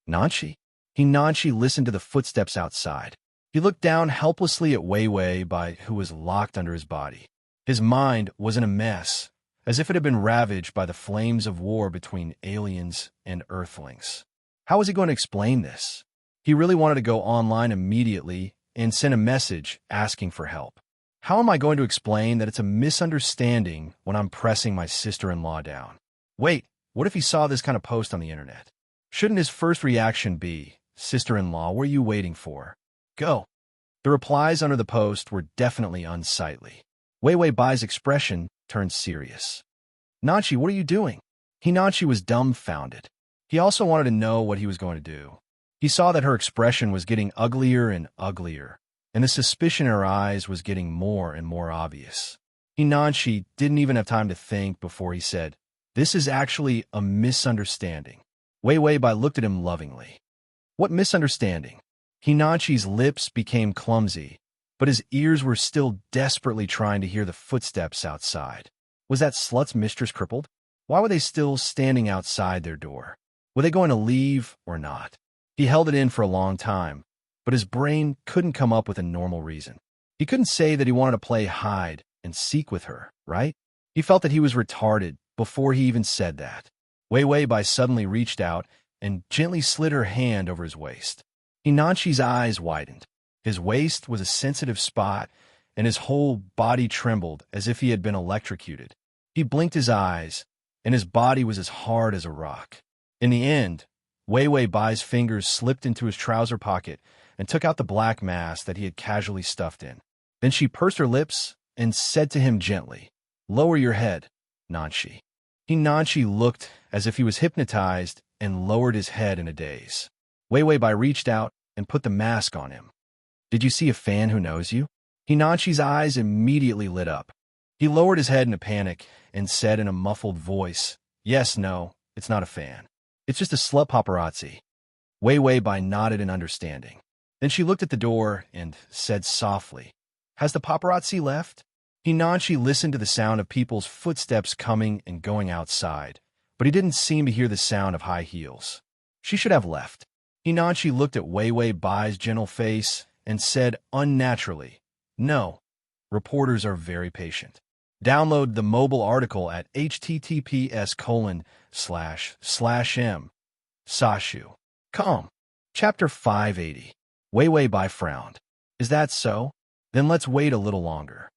Nanchi? Hinanchi listened to the footsteps outside. He looked down helplessly at Wei Wei Bai, who was locked under his body. His mind was in a mess, as if it had been ravaged by the flames of war between aliens and Earthlings. How was he going to explain this? He really wanted to go online immediately and send a message asking for help. How am I going to explain that it's a misunderstanding when I'm pressing my sister-in-law down? Wait, what if he saw this kind of post on the internet? Shouldn't his first reaction be, "Sister-in-law, what are you waiting for? Go." The replies under the post were definitely unsightly. Wei Wei Bai's expression turned serious. "Nanchi, what are you doing?" Hinanchi was dumbfounded. He also wanted to know what he was going to do. He saw that her expression was getting uglier and uglier, and the suspicion in her eyes was getting more and more obvious. Hinanchi didn't even have time to think before he said, "This is actually a misunderstanding." Wei Wei Bai looked at him lovingly. "What misunderstanding?" Hinanchi's lips became clumsy, but his ears were still desperately trying to hear the footsteps outside. Was that slut's mistress crippled? Why were they still standing outside their door? Were they going to leave or not? He held it in for a long time, but his brain couldn't come up with a normal reason. He couldn't say that he wanted to play hide and seek with her, right? He felt that he was retarded before he even said that. Wei Wei Bai suddenly reached out and gently slid her hand over his waist. Hinanchi's eyes widened. His waist was a sensitive spot, and his whole body trembled as if he had been electrocuted. He blinked his eyes, and his body was as hard as a rock. In the end, Wei Wei Bai's fingers slipped into his trouser pocket and took out the black mask that he had casually stuffed in. Then she pursed her lips and said to him gently, "Lower your head, Nanchi." Hinanchi looked as if he was hypnotized and lowered his head in a daze. Wei Wei Bai reached out and put the mask on him. "Did you see a fan who knows you?" Hinanchi's eyes immediately lit up. He lowered his head in a panic and said in a muffled voice, "Yes, no, it's not a fan. It's just a slut paparazzi." Wei Wei Bai nodded in understanding. Then she looked at the door and said softly, "Has the paparazzi left?" Hinanchi listened to the sound of people's footsteps coming and going outside, but he didn't seem to hear the sound of high heels. She should have left. Hinanchi looked at Wei Wei Bai's gentle face and said unnaturally, "No, reporters are very patient." Download the mobile article at https://m. Sashu. Com. Chapter 580. Wei Wei Bai frowned. Is that so? Then let's wait a little longer.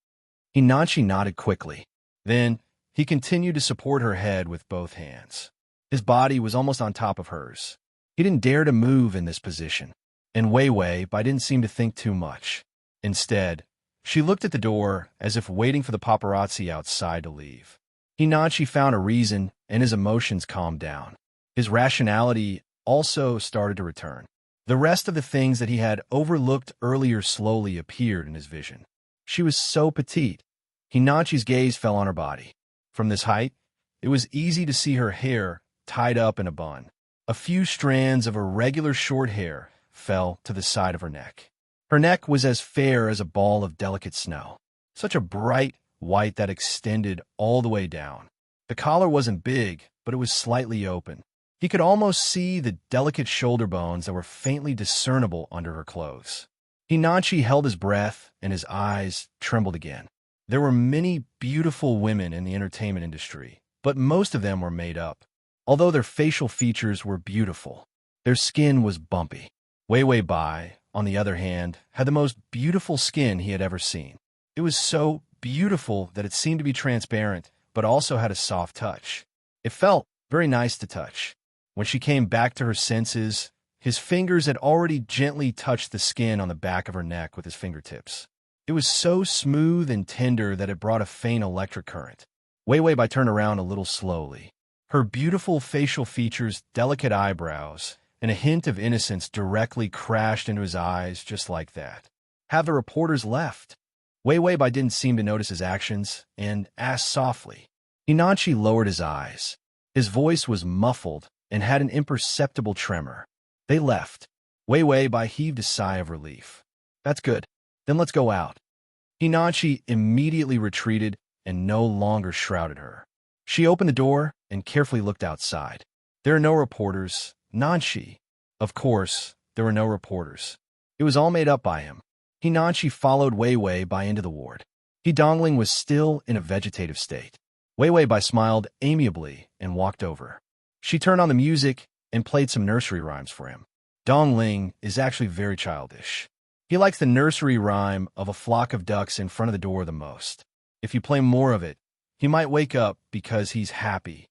Hinanchi nodded quickly. Then he continued to support her head with both hands. His body was almost on top of hers. He didn't dare to move in this position, and Wei Wei Bai didn't seem to think too much. Instead, she looked at the door as if waiting for the paparazzi outside to leave. Hinanchi found a reason, and his emotions calmed down. His rationality also started to return. The rest of the things that he had overlooked earlier slowly appeared in his vision. She was so petite. Hinanchi's gaze fell on her body. From this height, it was easy to see her hair tied up in a bun. A few strands of irregular short hair fell to the side of her neck. Her neck was as fair as a ball of delicate snow, such a bright white that extended all the way down. The collar wasn't big, but it was slightly open. He could almost see the delicate shoulder bones that were faintly discernible under her clothes. Hinanchi held his breath, and his eyes trembled again. There were many beautiful women in the entertainment industry, but most of them were made up. Although their facial features were beautiful, their skin was bumpy. Wei Wei Bai, on the other hand, had the most beautiful skin he had ever seen. It was so beautiful that it seemed to be transparent, but also had a soft touch. It felt very nice to touch. When she came back to her senses, his fingers had already gently touched the skin on the back of her neck with his fingertips. It was so smooth and tender that it brought a faint electric current. Wei Wei Bai turned around a little slowly. Her beautiful facial features, delicate eyebrows, and a hint of innocence directly crashed into his eyes just like that. Have the reporters left? Wei Wei Bai didn't seem to notice his actions and asked softly. Hinanchi lowered his eyes. His voice was muffled and had an imperceptible tremor. They left. Wei Wei Bai heaved a sigh of relief. That's good. Then let's go out. Hinanchi immediately retreated and no longer shrouded her. She opened the door and carefully looked outside. There are no reporters, Nanshi. Of course, there were no reporters. It was all made up by him. Hinanchi followed Wei Wei Bai into the ward. Dongling was still in a vegetative state. Wei Wei Bai smiled amiably and walked over. She turned on the music and played some nursery rhymes for him. Dongling is actually very childish. He likes the nursery rhyme of a flock of ducks in front of the door the most. If you play more of it, he might wake up because he's happy.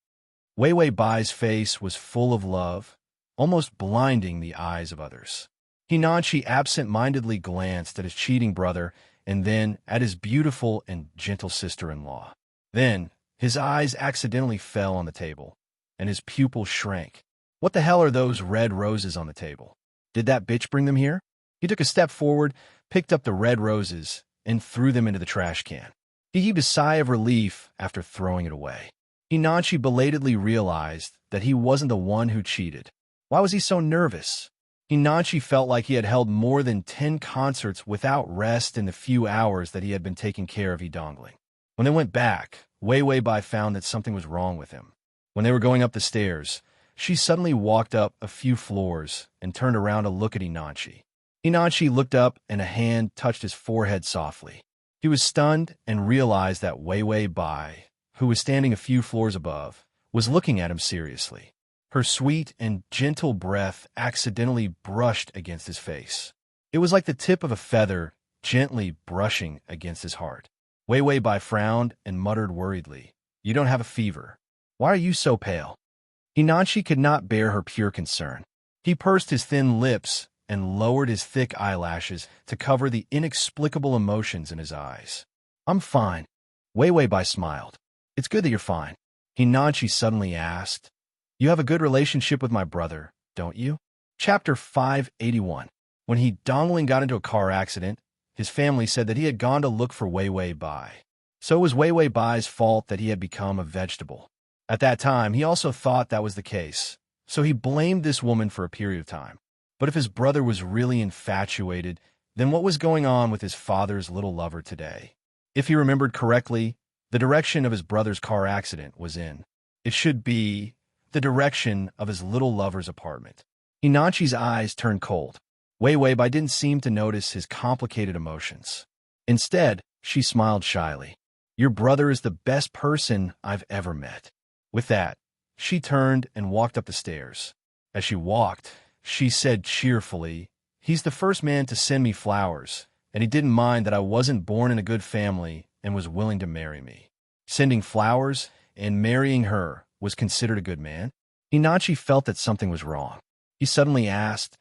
Wei Wei Bai's face was full of love, almost blinding the eyes of others. Hinanchi absent-mindedly glanced at his cheating brother and then at his beautiful and gentle sister-in-law. Then, his eyes accidentally fell on the table, and his pupils shrank. What the hell are those red roses on the table? Did that bitch bring them here? He took a step forward, picked up the red roses, and threw them into the trash can. He heaved a sigh of relief after throwing it away. Hinanchi belatedly realized that he wasn't the one who cheated. Why was he so nervous? Hinanchi felt like he had held more than 10 concerts without rest in the few hours that he had been taking care of Dongling. When they went back, Wei Wei Bai found that something was wrong with him. When they were going up the stairs, she suddenly walked up a few floors and turned around to look at Hinanchi. Hinanchi looked up and a hand touched his forehead softly. He was stunned and realized that Wei Wei Bai, who was standing a few floors above, was looking at him seriously. Her sweet and gentle breath accidentally brushed against his face. It was like the tip of a feather gently brushing against his heart. Wei Wei Bai frowned and muttered worriedly, "You don't have a fever. Why are you so pale?" Hinanchi could not bear her pure concern. He pursed his thin lips and lowered his thick eyelashes to cover the inexplicable emotions in his eyes. "I'm fine." Wei Wei Bai smiled. "It's good that you're fine." Hinanchi suddenly asked, "You have a good relationship with my brother, don't you?" Chapter 581. When Dongling got into a car accident, his family said that he had gone to look for Wei Wei Bai. So it was Wei Wei Bai's fault that he had become a vegetable. At that time, he also thought that was the case, so he blamed this woman for a period of time. But if his brother was really infatuated, then what was going on with his father's little lover today? If he remembered correctly, the direction of his brother's car accident was in. It should be the direction of his little lover's apartment. Hinachi's eyes turned cold. Wei Weibai didn't seem to notice his complicated emotions. Instead, she smiled shyly. Your brother is the best person I've ever met. With that, she turned and walked up the stairs. As she walked, she said cheerfully, he's the first man to send me flowers, and he didn't mind that I wasn't born in a good family and was willing to marry me. Sending flowers and marrying her was considered a good man? Hinachi felt that something was wrong. He suddenly asked,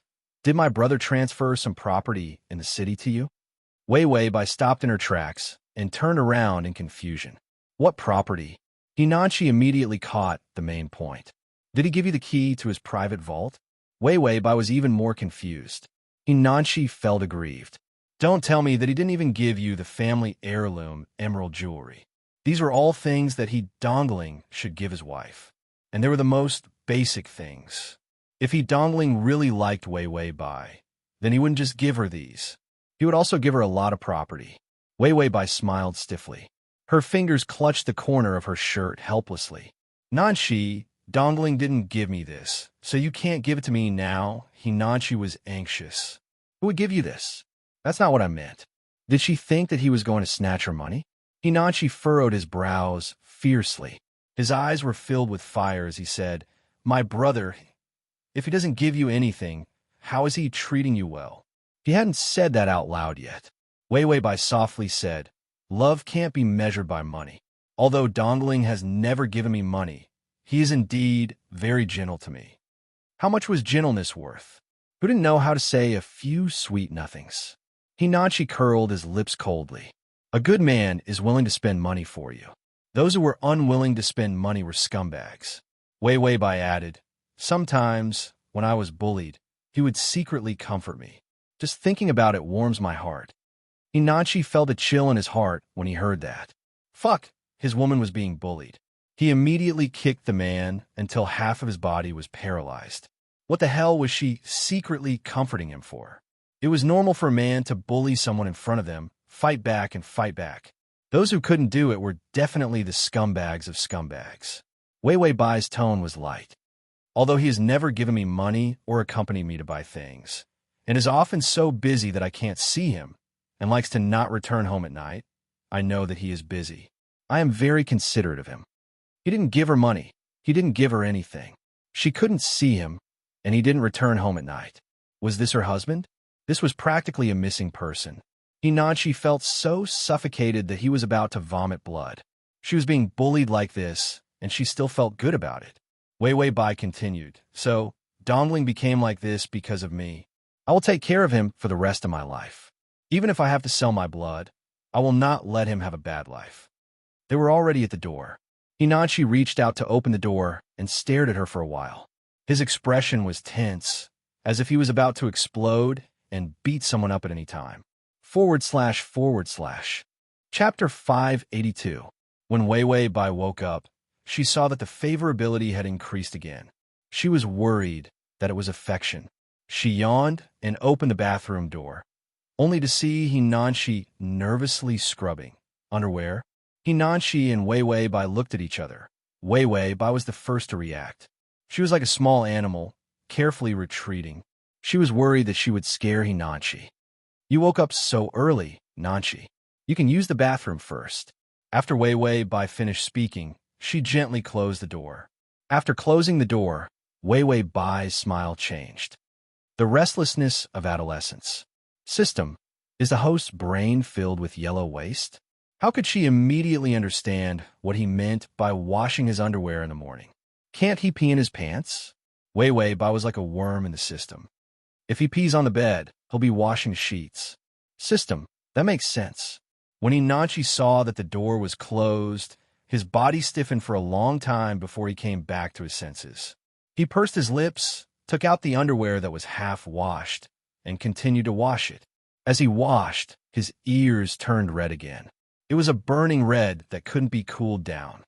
did my brother transfer some property in the city to you? Wei Weibai stopped in her tracks and turned around in confusion. What property? Hinachi immediately caught the main point. Did he give you the key to his private vault? Wei Weibai was even more confused. Hinachi felt aggrieved. Don't tell me that he didn't even give you the family heirloom emerald jewelry. These were all things that he Dongling should give his wife. And they were the most basic things. If he Dongling really liked Wei Weibai, then he wouldn't just give her these. He would also give her a lot of property. Wei Weibai smiled stiffly. Her fingers clutched the corner of her shirt helplessly. Nanshi, Dongling didn't give me this, so you can't give it to me now. Hinachi was anxious. Who would give you this? That's not what I meant. Did she think that he was going to snatch her money? Hinachi furrowed his brows fiercely. His eyes were filled with fire as he said, my brother, if he doesn't give you anything, how is he treating you well? He hadn't said that out loud yet. Wei Weibai softly said, love can't be measured by money. Although Dongling has never given me money, he is indeed very gentle to me. How much was gentleness worth? Who didn't know how to say a few sweet nothings? Hinachi curled his lips coldly. A good man is willing to spend money for you. Those who were unwilling to spend money were scumbags. Wei Weibai added, sometimes, when I was bullied, he would secretly comfort me. Just thinking about it warms my heart. Hinachi felt a chill in his heart when he heard that. Fuck, his woman was being bullied. He immediately kicked the man until half of his body was paralyzed. What the hell was she secretly comforting him for? It was normal for a man to bully someone in front of them, fight back and fight back. Those who couldn't do it were definitely the scumbags of scumbags. Wei Weibai's tone was light. Although he has never given me money or accompanied me to buy things, and is often so busy that I can't see him, and likes to not return home at night, I know that he is busy. I am very considerate of him. He didn't give her money. He didn't give her anything. She couldn't see him, and he didn't return home at night. Was this her husband? This was practically a missing person. Hinachi felt so suffocated that he was about to vomit blood. She was being bullied like this, and she still felt good about it. Wei Weibai continued, so, Dongling became like this because of me. I will take care of him for the rest of my life. Even if I have to sell my blood, I will not let him have a bad life. They were already at the door. Hinachi reached out to open the door and stared at her for a while. His expression was tense, as if he was about to explode and beat someone up at any time. // Chapter 582. When Wei Weibai woke up, she saw that the favorability had increased again. She was worried that it was affection. She yawned and opened the bathroom door, only to see Hinachi nervously scrubbing underwear. Hinachi and Wei Weibai looked at each other. Wei Weibai was the first to react. She was like a small animal, carefully retreating. She was worried that she would scare Hinachi. You woke up so early, Nanchi. You can use the bathroom first. After Wei Weibai finished speaking, she gently closed the door. After closing the door, Wei Weibai's smile changed. The restlessness of adolescence. System, is the host's brain filled with yellow waste? How could she immediately understand what he meant by washing his underwear in the morning? Can't he pee in his pants? Wei Weibai was like a worm in the system. If he pees on the bed, he'll be washing sheets. System, that makes sense. When Hinachi saw that the door was closed, his body stiffened for a long time before he came back to his senses. He pursed his lips, took out the underwear that was half washed, and continued to wash it. As he washed, his ears turned red again. It was a burning red that couldn't be cooled down.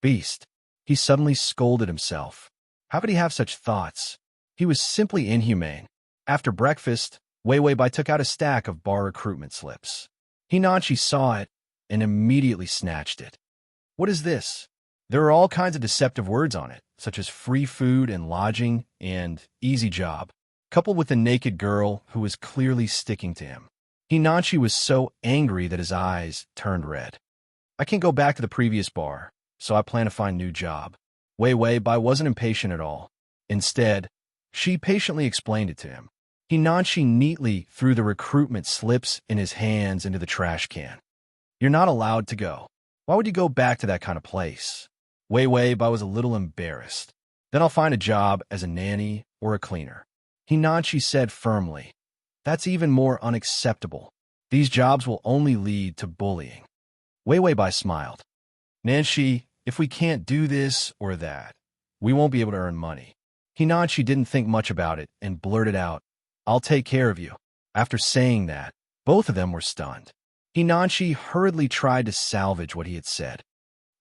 Beast. He suddenly scolded himself. How could he have such thoughts? He was simply inhumane. After breakfast, Wei Weibai took out a stack of bar recruitment slips. Hinachi saw it and immediately snatched it. What is this? There are all kinds of deceptive words on it, such as free food and lodging and easy job, coupled with a naked girl who was clearly sticking to him. Hinachi was so angry that his eyes turned red. I can't go back to the previous bar, so I plan to find a new job. Wei Wei Bai wasn't impatient at all. Instead, she patiently explained it to him. Hinachi neatly threw the recruitment slips in his hands into the trash can. You're not allowed to go. Why would you go back to that kind of place? Wei Wei Bai was a little embarrassed. Then I'll find a job as a nanny or a cleaner. Hinachi said firmly. That's even more unacceptable. These jobs will only lead to bullying. Wei Wei Bai smiled. Nanshi, if we can't do this or that, we won't be able to earn money. Hinachi didn't think much about it and blurted out, I'll take care of you. After saying that, both of them were stunned. Hinachi hurriedly tried to salvage what he had said.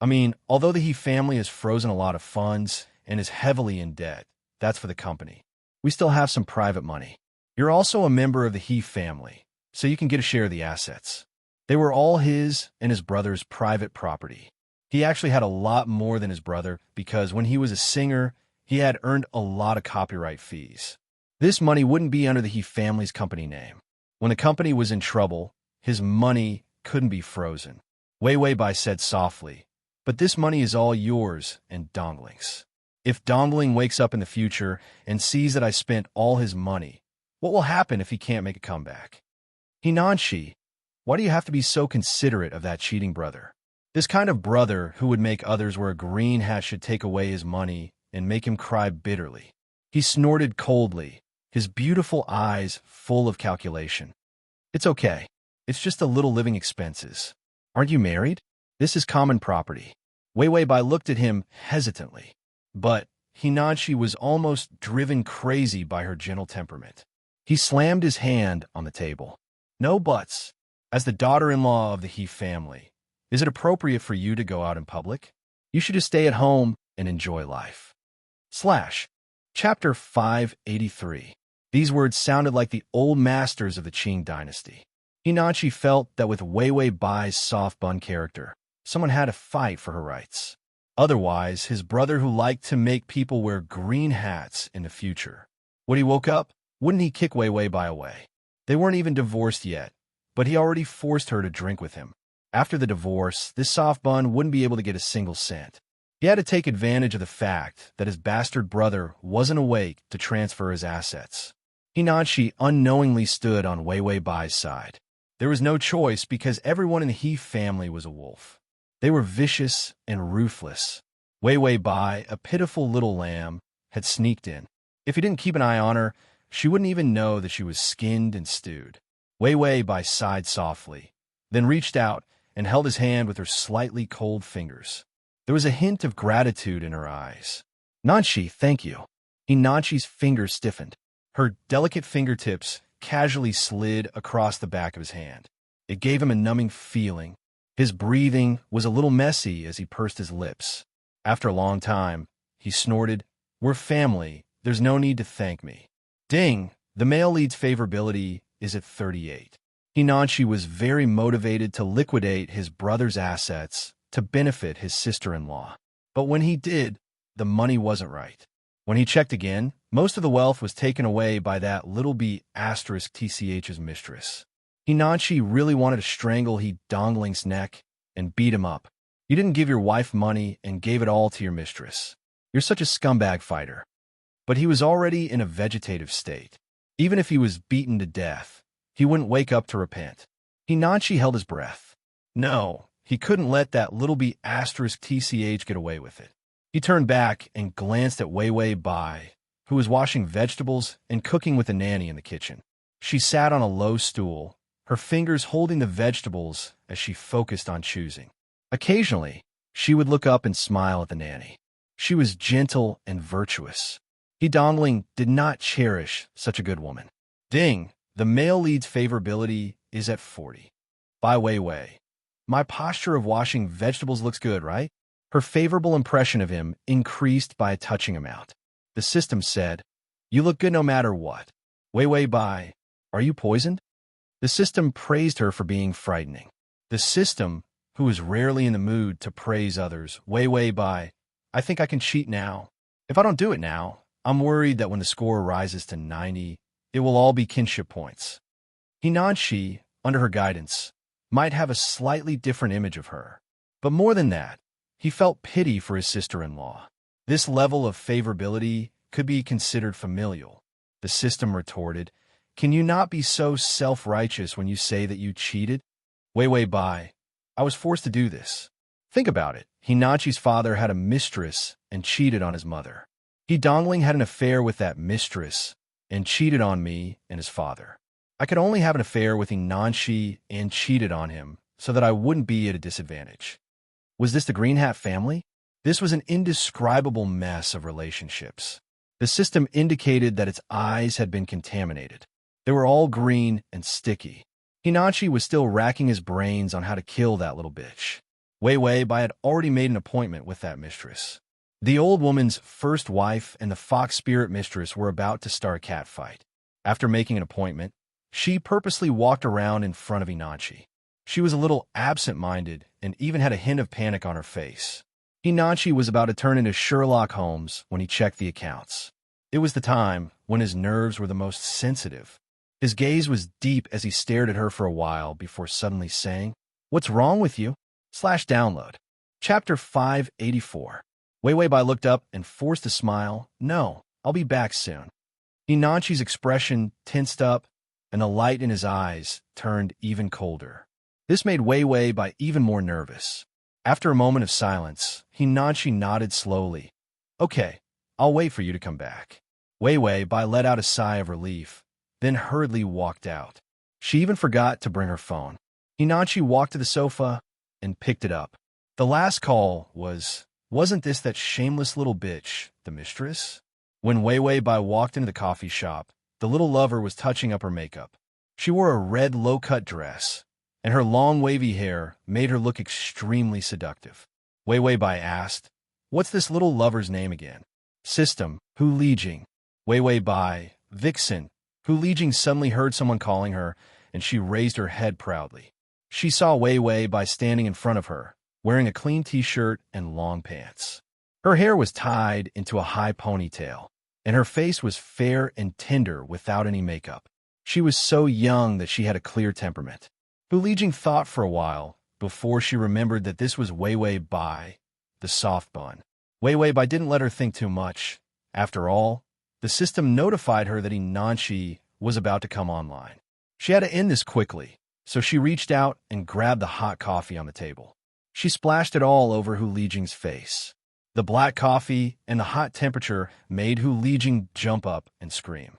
I mean, although the He family has frozen a lot of funds and is heavily in debt, that's for the company. We still have some private money. You're also a member of the He family, so you can get a share of the assets. They were all his and his brother's private property. He actually had a lot more than his brother because when he was a singer, he had earned a lot of copyright fees. This money wouldn't be under the He family's company name. When the company was in trouble, his money couldn't be frozen. Wei Wei Bai said softly, but this money is all yours and Dongling's. If Dongling wakes up in the future and sees that I spent all his money, what will happen if he can't make a comeback? Hinachi, why do you have to be so considerate of that cheating brother? This kind of brother who would make others wear a green hat should take away his money and make him cry bitterly. He snorted coldly, his beautiful eyes full of calculation. It's okay. It's just a little living expenses. Aren't you married? This is common property. Wei Wei Bai looked at him hesitantly, but Hinachi was almost driven crazy by her gentle temperament. He slammed his hand on the table. No buts. As the daughter-in-law of the He family, is it appropriate for you to go out in public? You should just stay at home and enjoy life. Chapter 583. These words sounded like the old masters of the Qing dynasty. Hinachi felt that with Wei Wei Bai's soft bun character, someone had to fight for her rights. Otherwise, his brother who liked to make people wear green hats in the future. When he woke up, wouldn't he kick Wei Wei Bai away? They weren't even divorced yet, but he already forced her to drink with him. After the divorce, this soft bun wouldn't be able to get a single cent. He had to take advantage of the fact that his bastard brother wasn't awake to transfer his assets. Hinachi unknowingly stood on Wei Wei Bai's side. There was no choice because everyone in the He family was a wolf. They were vicious and ruthless. Wei Wei Bai, a pitiful little lamb, had sneaked in. If he didn't keep an eye on her, she wouldn't even know that she was skinned and stewed. Wei Wei Bai sighed softly, then reached out and held his hand with her slightly cold fingers. There was a hint of gratitude in her eyes. Nanshi, thank you. Hinachi's fingers stiffened. Her delicate fingertips casually slid across the back of his hand. It gave him a numbing feeling. His breathing was a little messy as he pursed his lips. After a long time, he snorted, We're family. There's no need to thank me. Ding! The male lead's favorability is at 38. Hinachi was very motivated to liquidate his brother's assets to benefit his sister-in-law. But when he did, the money wasn't right. When he checked again, most of the wealth was taken away by that little b asterisk TCH's mistress. Hinachi really wanted to strangle He Dongling's neck and beat him up. You didn't give your wife money and gave it all to your mistress. You're such a scumbag fighter. But he was already in a vegetative state. Even if he was beaten to death, he wouldn't wake up to repent. Hinachi held his breath. No, he couldn't let that little b asterisk TCH get away with it. He turned back and glanced at Wei Wei Bai, who was washing vegetables and cooking with a nanny in the kitchen. She sat on a low stool, her fingers holding the vegetables as she focused on choosing. Occasionally, she would look up and smile at the nanny. She was gentle and virtuous. He Dongling did not cherish such a good woman. Ding! The male lead's favorability is at 40. Bai Wei Wei. My posture of washing vegetables looks good, right? Her favorable impression of him increased by a touching amount. The system said, You look good no matter what. Wei Wei Bai, are you poisoned? The system praised her for being frightening. The system, who was rarely in the mood to praise others. Wei Wei Bai, I think I can cheat now. If I don't do it now, I'm worried that when the score rises to 90, it will all be kinship points. He, under her guidance, might have a slightly different image of her. But more than that, he felt pity for his sister-in-law. This level of favorability could be considered familial. The system retorted, "Can you not be so self-righteous when you say that you cheated?" Wei Wei Bai, I was forced to do this. Think about it. Hinachi's father had a mistress and cheated on his mother. Dongling had an affair with that mistress and cheated on me and his father. I could only have an affair with Hinachi and cheated on him so that I wouldn't be at a disadvantage. Was this the Green Hat family? This was an indescribable mess of relationships. The system indicated that its eyes had been contaminated. They were all green and sticky. Hinachi was still racking his brains on how to kill that little bitch. Wei Wei Bai had already made an appointment with that mistress. The old woman's first wife and the fox spirit mistress were about to start a cat fight. After making an appointment, she purposely walked around in front of Hinachi. She was a little absent-minded and even had a hint of panic on her face. Hinachi was about to turn into Sherlock Holmes when he checked the accounts. It was the time when his nerves were the most sensitive. His gaze was deep as he stared at her for a while before suddenly saying, "What's wrong with you?" /download. Chapter 584. Wei Wei Bai looked up and forced a smile. "No, I'll be back soon." Hinachi's expression tensed up, and the light in his eyes turned even colder. This made Wei Wei Bai even more nervous. After a moment of silence, Hinachi nodded slowly. "Okay, I'll wait for you to come back." Wei Wei Bai let out a sigh of relief, then hurriedly walked out. She even forgot to bring her phone. Hinachi walked to the sofa and picked it up. The last call wasn't this that shameless little bitch, the mistress? When Wei Wei Bai walked into the coffee shop, the little lover was touching up her makeup. She wore a red low-cut dress, and her long wavy hair made her look extremely seductive. Wei Wei Bai asked, "What's this little lover's name again?" System, Hu Lijing. Wei Wei Bai, Vixen. Hu Lijing suddenly heard someone calling her, and she raised her head proudly. She saw Wei Wei Bai standing in front of her, wearing a clean t-shirt and long pants. Her hair was tied into a high ponytail, and her face was fair and tender without any makeup. She was so young that she had a clear temperament. Hu Lijing thought for a while before she remembered that this was Wei Wei Bai, the soft bun. Wei Wei Bai didn't let her think too much. After all, the system notified her that Hinachi was about to come online. She had to end this quickly, so she reached out and grabbed the hot coffee on the table. She splashed it all over Hu Lijing's face. The black coffee and the hot temperature made Hu Lijing jump up and scream.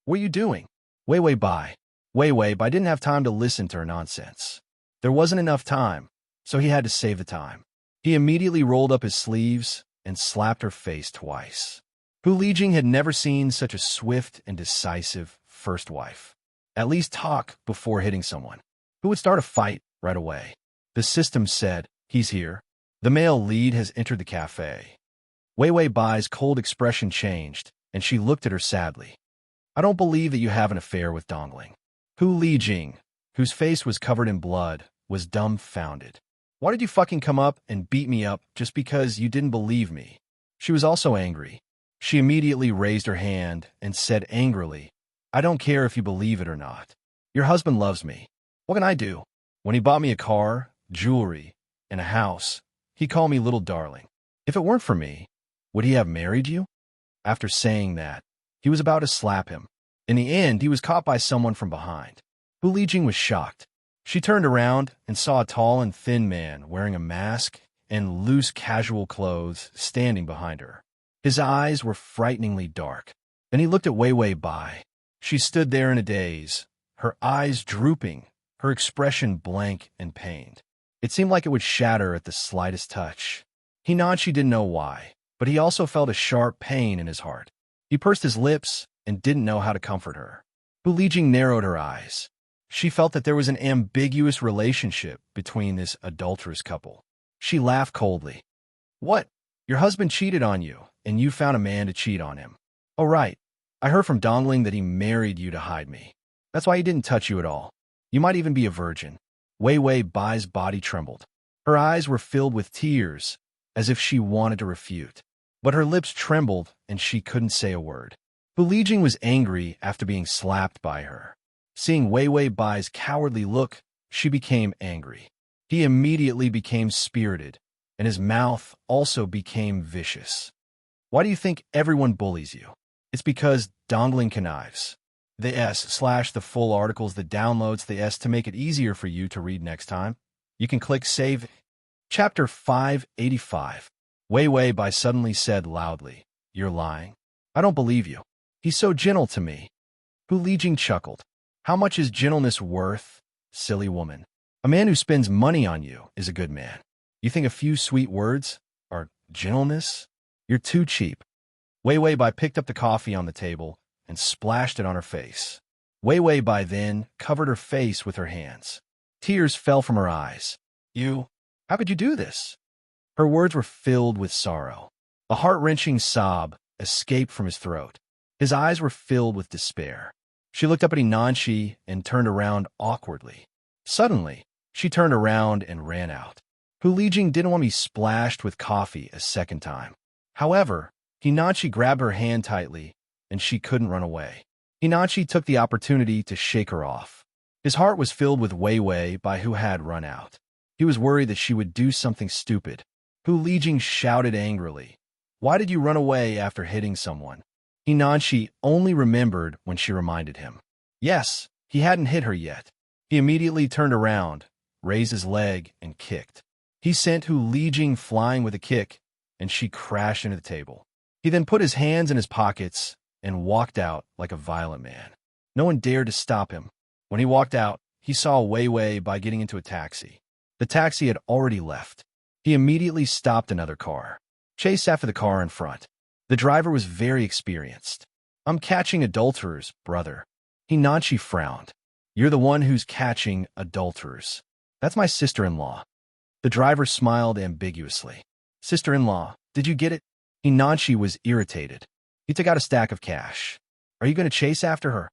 "What are you doing?" Wei Wei Bai. Wei Wei Bai didn't have time to listen to her nonsense. There wasn't enough time, so he had to save the time. He immediately rolled up his sleeves and slapped her face twice. Hu Lijing had never seen such a swift and decisive first wife. At least talk before hitting someone. Who would start a fight right away? The system said, "He's here. The male lead has entered the cafe." Wei Wei Bai's cold expression changed, and she looked at her sadly. "I don't believe that you have an affair with Dongling." Hu Lijing, whose face was covered in blood, was dumbfounded. "Why did you fucking come up and beat me up just because you didn't believe me?" She was also angry. She immediately raised her hand and said angrily, "I don't care if you believe it or not. Your husband loves me. What can I do? When he bought me a car, jewelry, and a house, he called me little darling. If it weren't for me, would he have married you?" After saying that, he was about to slap him. In the end, he was caught by someone from behind. Hu Lijing was shocked. She turned around and saw a tall and thin man wearing a mask and loose casual clothes standing behind her. His eyes were frighteningly dark. Then he looked at Wei Wei Bai. She stood there in a daze, her eyes drooping, her expression blank and pained. It seemed like it would shatter at the slightest touch. Hinachi didn't know why, but he also felt a sharp pain in his heart. He pursed his lips and didn't know how to comfort her. Hu Lijing narrowed her eyes. She felt that there was an ambiguous relationship between this adulterous couple. She laughed coldly. "What? Your husband cheated on you, and you found a man to cheat on him. Oh, right. I heard from Dongling that he married you to hide me. That's why he didn't touch you at all. You might even be a virgin." Wei Wei Bai's body trembled. Her eyes were filled with tears, as if she wanted to refute. But her lips trembled, and she couldn't say a word. Hu Lijing was angry after being slapped by her. Seeing Wei Wei Bai's cowardly look, she became angry. He immediately became spirited, and his mouth also became vicious. Why do you think everyone bullies you? It's because dongling connives. The S/the full articles that downloads the S to make it easier for you to read next time. You can click Save. Chapter 585. Wei Wei Bai suddenly said loudly, "You're lying. I don't believe you. He's so gentle to me." Hu Lijing chuckled. "How much is gentleness worth, silly woman? A man who spends money on you is a good man. You think a few sweet words are gentleness? You're too cheap." Wei Wei Bai picked up the coffee on the table and splashed it on her face. Wei Wei Bai then covered her face with her hands. Tears fell from her eyes. How could you do this?" Her words were filled with sorrow. A heart-wrenching sob escaped from his throat. His eyes were filled with despair. She looked up at Inanshi and turned around awkwardly. Suddenly, she turned around and ran out. Hu Lijing didn't want to be splashed with coffee a second time. However, Hinanshi grabbed her hand tightly, and she couldn't run away. Hinanshi took the opportunity to shake her off. His heart was filled with Wei Wei Bai, who had run out. He was worried that she would do something stupid. Hu Lijing shouted angrily, "Why did you run away after hitting someone?" Hinanshi only remembered when she reminded him. Yes, he hadn't hit her yet. He immediately turned around, raised his leg, and kicked. He sent Hu Lijing flying with a kick, and she crashed into the table. He then put his hands in his pockets and walked out like a violent man. No one dared to stop him. When he walked out, he saw Wei Wei Bai getting into a taxi. The taxi had already left. He immediately stopped another car, chased after the car in front. The driver was very experienced. "I'm catching adulterers, brother." Hinanshi frowned. "You're the one who's catching adulterers." "That's my sister-in-law." The driver smiled ambiguously. "Sister-in-law, did you get it?" Hinanshi was irritated. He took out a stack of cash. "Are you going to chase after her?"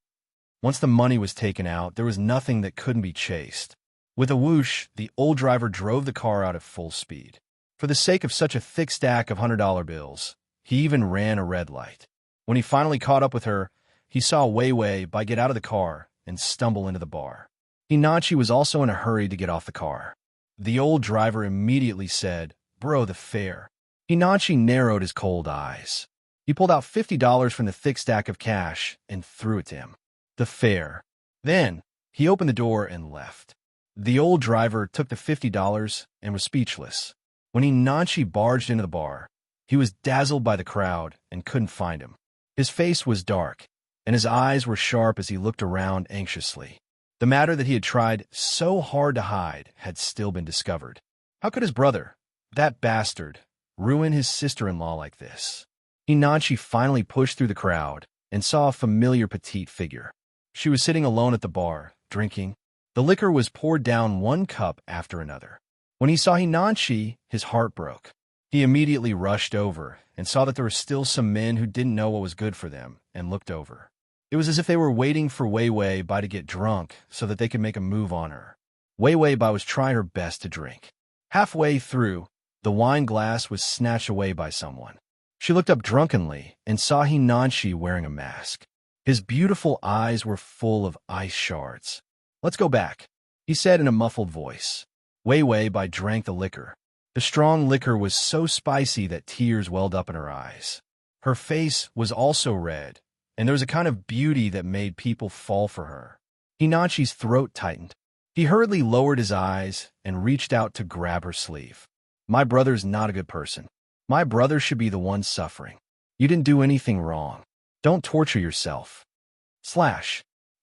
Once the money was taken out, there was nothing that couldn't be chased. With a whoosh, the old driver drove the car out at full speed. For the sake of such a thick stack of $100 bills, he even ran a red light. When he finally caught up with her, he saw Wei Wei Bai get out of the car and stumble into the bar. Hinanshi was also in a hurry to get off the car. The old driver immediately said, "Bro, the fare." Hinanshi narrowed his cold eyes. He pulled out $50 from the thick stack of cash and threw it to him. The fare. Then, he opened the door and left. The old driver took the $50 and was speechless. When Hinanshi barged into the bar, he was dazzled by the crowd and couldn't find him. His face was dark, and his eyes were sharp as he looked around anxiously. The matter that he had tried so hard to hide had still been discovered. How could his brother, that bastard, ruin his sister-in-law like this? Hinanshi finally pushed through the crowd and saw a familiar petite figure. She was sitting alone at the bar, drinking. The liquor was poured down one cup after another. When he saw Hinanshi, his heart broke. He immediately rushed over and saw that there were still some men who didn't know what was good for them and looked over. It was as if they were waiting for Wei Wei Bai to get drunk so that they could make a move on her. Wei Wei Bai was trying her best to drink. Halfway through, the wine glass was snatched away by someone. She looked up drunkenly and saw Hinanshi wearing a mask. His beautiful eyes were full of ice shards. "Let's go back," he said in a muffled voice. Wei Wei Bai drank the liquor. The strong liquor was so spicy that tears welled up in her eyes. Her face was also red, and there was a kind of beauty that made people fall for her. Hinanshi's throat tightened. He hurriedly lowered his eyes and reached out to grab her sleeve. "My brother's not a good person. My brother should be the one suffering. You didn't do anything wrong. Don't torture yourself."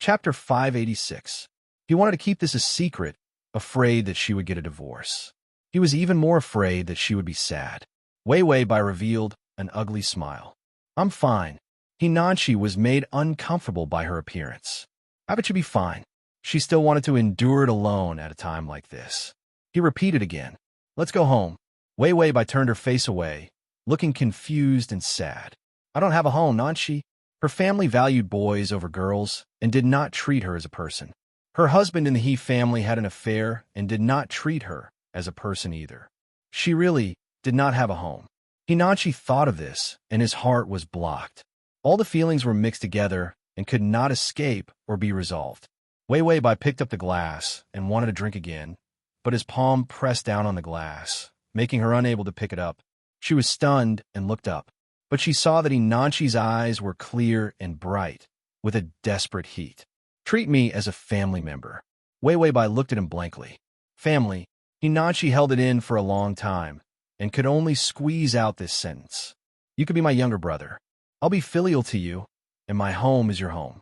Chapter 586. He wanted to keep this a secret, afraid that she would get a divorce. He was even more afraid that she would be sad. Wei Wei Bai revealed an ugly smile. "I'm fine." Hinanshi was made uncomfortable by her appearance. How could she be fine? She still wanted to endure it alone at a time like this. He repeated again, "Let's go home." Wei Wei Bai turned her face away, looking confused and sad. "I don't have a home, Nanshi." Her family valued boys over girls and did not treat her as a person. Her husband and the He family had an affair and did not treat her as a person either. She really did not have a home. Hinachi thought of this, and his heart was blocked. All the feelings were mixed together and could not escape or be resolved. Wei Wei Bai picked up the glass and wanted to drink again, but his palm pressed down on the glass, making her unable to pick it up. She was stunned and looked up, but she saw that Hinachi's eyes were clear and bright, with a desperate heat. "Treat me as a family member." Wei Wei Bai looked at him blankly. Family. Hinachi held it in for a long time, and could only squeeze out this sentence. "You could be my younger brother. I'll be filial to you, and my home is your home."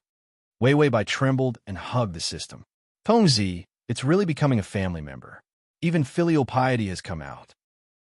Wei Wei Bai trembled and hugged the system. "Tongzi, it's really becoming a family member. Even filial piety has come out."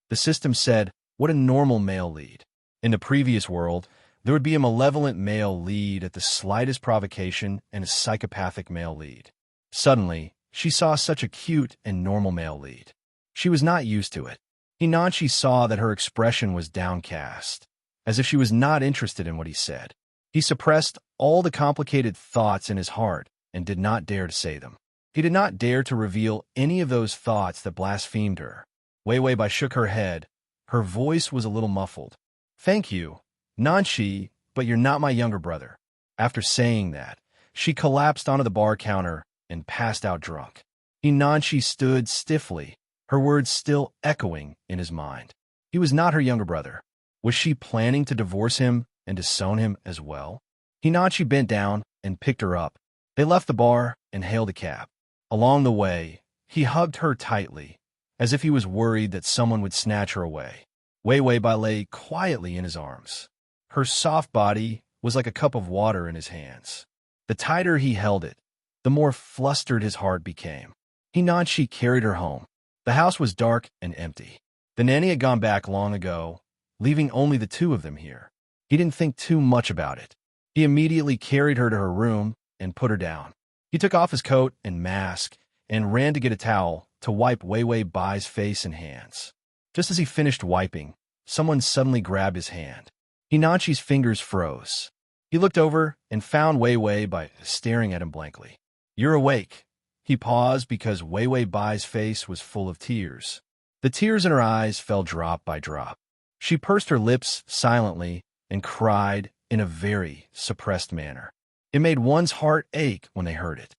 The system said, "What a normal male lead." In the previous world, there would be a malevolent male lead at the slightest provocation and a psychopathic male lead. Suddenly, she saw such a cute and normal male lead. She was not used to it. Hinachi saw that her expression was downcast, as if she was not interested in what he said. He suppressed all the complicated thoughts in his heart and did not dare to say them. He did not dare to reveal any of those thoughts that blasphemed her. Wei Wei Bai shook her head. Her voice was a little muffled. "Thank you, Nanchi, but you're not my younger brother." After saying that, she collapsed onto the bar counter and passed out drunk. Hinachi stood stiffly, her words still echoing in his mind. He was not her younger brother. Was she planning to divorce him and disown him as well? Hinachi bent down and picked her up. They left the bar and hailed a cab. Along the way, he hugged her tightly, as if he was worried that someone would snatch her away. Wei Wei Bai lay quietly in his arms. Her soft body was like a cup of water in his hands. The tighter he held it, the more flustered his heart became. Hinachi carried her home. The house was dark and empty. The nanny had gone back long ago, leaving only the two of them here. He didn't think too much about it. He immediately carried her to her room and put her down. He took off his coat and mask and ran to get a towel to wipe Wei Wei Bai's face and hands. Just as he finished wiping, someone suddenly grabbed his hand. Hinachi's fingers froze. He looked over and found Wei Wei Bai staring at him blankly. "You're awake." He paused because Wei Wei Bai's face was full of tears. The tears in her eyes fell drop by drop. She pursed her lips silently and cried in a very suppressed manner. It made one's heart ache when they heard it.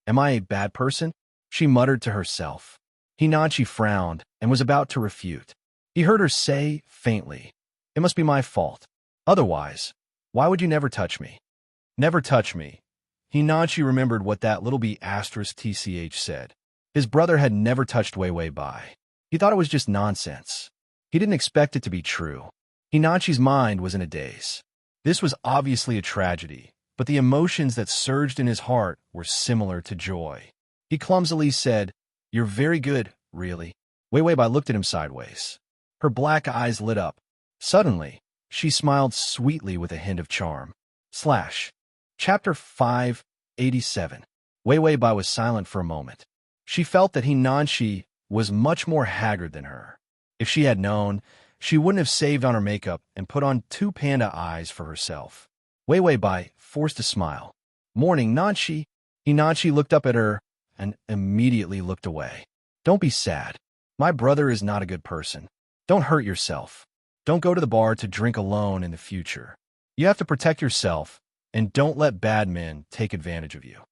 "Am I a bad person?" she muttered to herself. Hinachi frowned and was about to refute. He heard her say faintly, "It must be my fault. Otherwise, why would you never touch me?" Never touch me. Hinachi remembered what that little b asterisk tch said. His brother had never touched Wei Wei Bai. He thought it was just nonsense. He didn't expect it to be true. Hinachi's mind was in a daze. This was obviously a tragedy, but the emotions that surged in his heart were similar to joy. He clumsily said, "You're very good, really." Wei Wei Bai looked at him sideways. Her black eyes lit up. Suddenly, she smiled sweetly with a hint of charm. Chapter 587. Wei Wei Bai was silent for a moment. She felt that Hinachi was much more haggard than her. If she had known, she wouldn't have saved on her makeup and put on 2 panda eyes for herself. Wei Wei Bai forced a smile. "Morning, Nanchi." Hinachi looked up at her and immediately looked away. "Don't be sad. My brother is not a good person. Don't hurt yourself. Don't go to the bar to drink alone in the future. You have to protect yourself, and don't let bad men take advantage of you."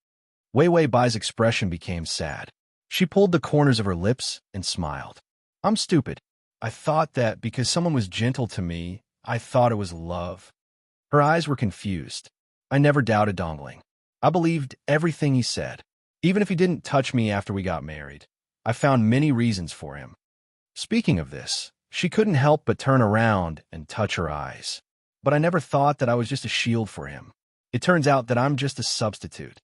Wei Wei Bai's expression became sad. She pulled the corners of her lips and smiled. "I'm stupid. I thought that because someone was gentle to me, I thought it was love." Her eyes were confused. "I never doubted Dongling. I believed everything he said. Even if he didn't touch me after we got married, I found many reasons for him." Speaking of this, she couldn't help but turn around and touch her eyes. "But I never thought that I was just a shield for him. It turns out that I'm just a substitute."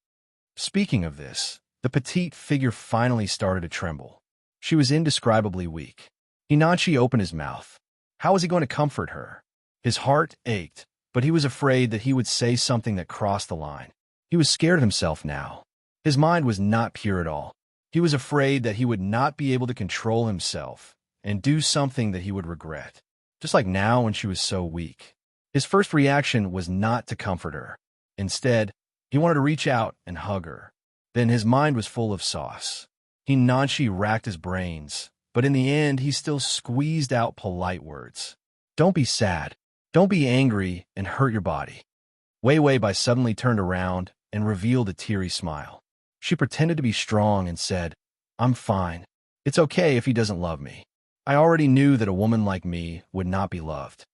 Speaking of this, the petite figure finally started to tremble. She was indescribably weak. Hinachi opened his mouth. How was he going to comfort her? His heart ached, but he was afraid that he would say something that crossed the line. He was scared of himself now. His mind was not pure at all. He was afraid that he would not be able to control himself and do something that he would regret, just like now when she was so weak. His first reaction was not to comfort her. Instead, he wanted to reach out and hug her. Then his mind was full of sauce. Hinachi racked his brains, but in the end, he still squeezed out polite words. Don't be sad. Don't be angry and hurt your body. Wei Wei Bai suddenly turned around and revealed a teary smile. She pretended to be strong and said, I'm fine. It's okay if he doesn't love me. I already knew that a woman like me would not be loved.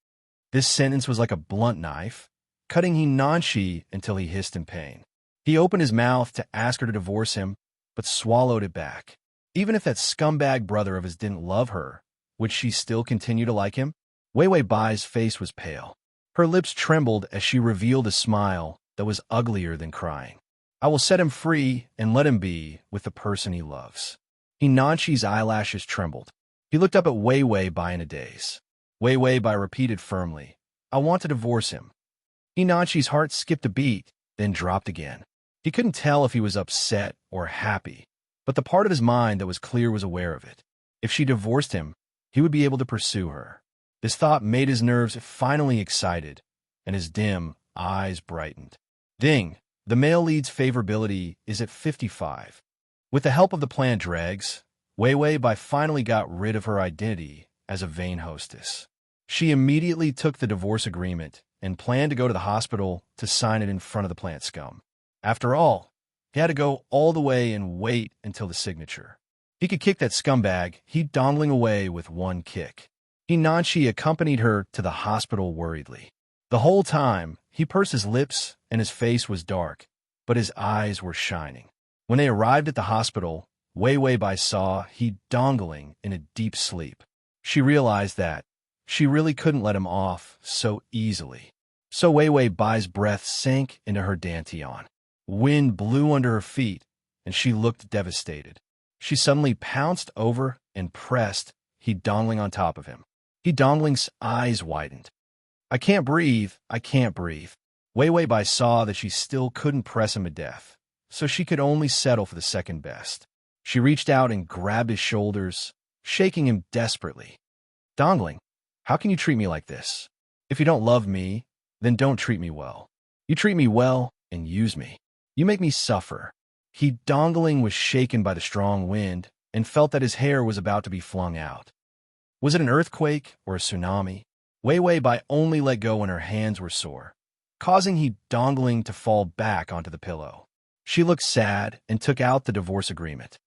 This sentence was like a blunt knife, cutting He until he hissed in pain. He opened his mouth to ask her to divorce him, but swallowed it back. Even if that scumbag brother of his didn't love her, would she still continue to like him? Wei Wei Bai's face was pale. Her lips trembled as she revealed a smile that was uglier than crying. I will set him free and let him be with the person he loves. Hinachi's eyelashes trembled. He looked up at Wei Wei Bai in a daze. Wei Wei Bai repeated firmly, I want to divorce him. Hinachi's heart skipped a beat, then dropped again. He couldn't tell if he was upset or happy, but the part of his mind that was clear was aware of it. If she divorced him, he would be able to pursue her. This thought made his nerves finally excited, and his dim eyes brightened. Ding! The male lead's favorability is at 55. With the help of the plant dregs, Wei Wei Bai finally got rid of her identity as a vain hostess. She immediately took the divorce agreement and planned to go to the hospital to sign it in front of the plant scum. After all, he had to go all the way and wait until the signature. He could kick that scumbag he'd dongling away with one kick. Hinachi accompanied her to the hospital worriedly. The whole time, he pursed his lips and his face was dark, but his eyes were shining. When they arrived at the hospital, Wei Wei Bai saw he dongling in a deep sleep. She realized that she really couldn't let him off so easily. So Wei Wei Bai's breath sank into her dantian. Wind blew under her feet, and she looked devastated. She suddenly pounced over and pressed he dongling on top of him. He dongling's eyes widened. I can't breathe, I can't breathe. Wei Wei Bai saw that she still couldn't press him to death, so she could only settle for the second best. She reached out and grabbed his shoulders, shaking him desperately. Dongling, how can you treat me like this? If you don't love me, then don't treat me well. You treat me well and use me. You make me suffer. He dongling was shaken by the strong wind and felt that his hair was about to be flung out. Was it an earthquake or a tsunami? Wei Wei Bai only let go when her hands were sore, causing he dongling to fall back onto the pillow. She looked sad and took out the divorce agreement.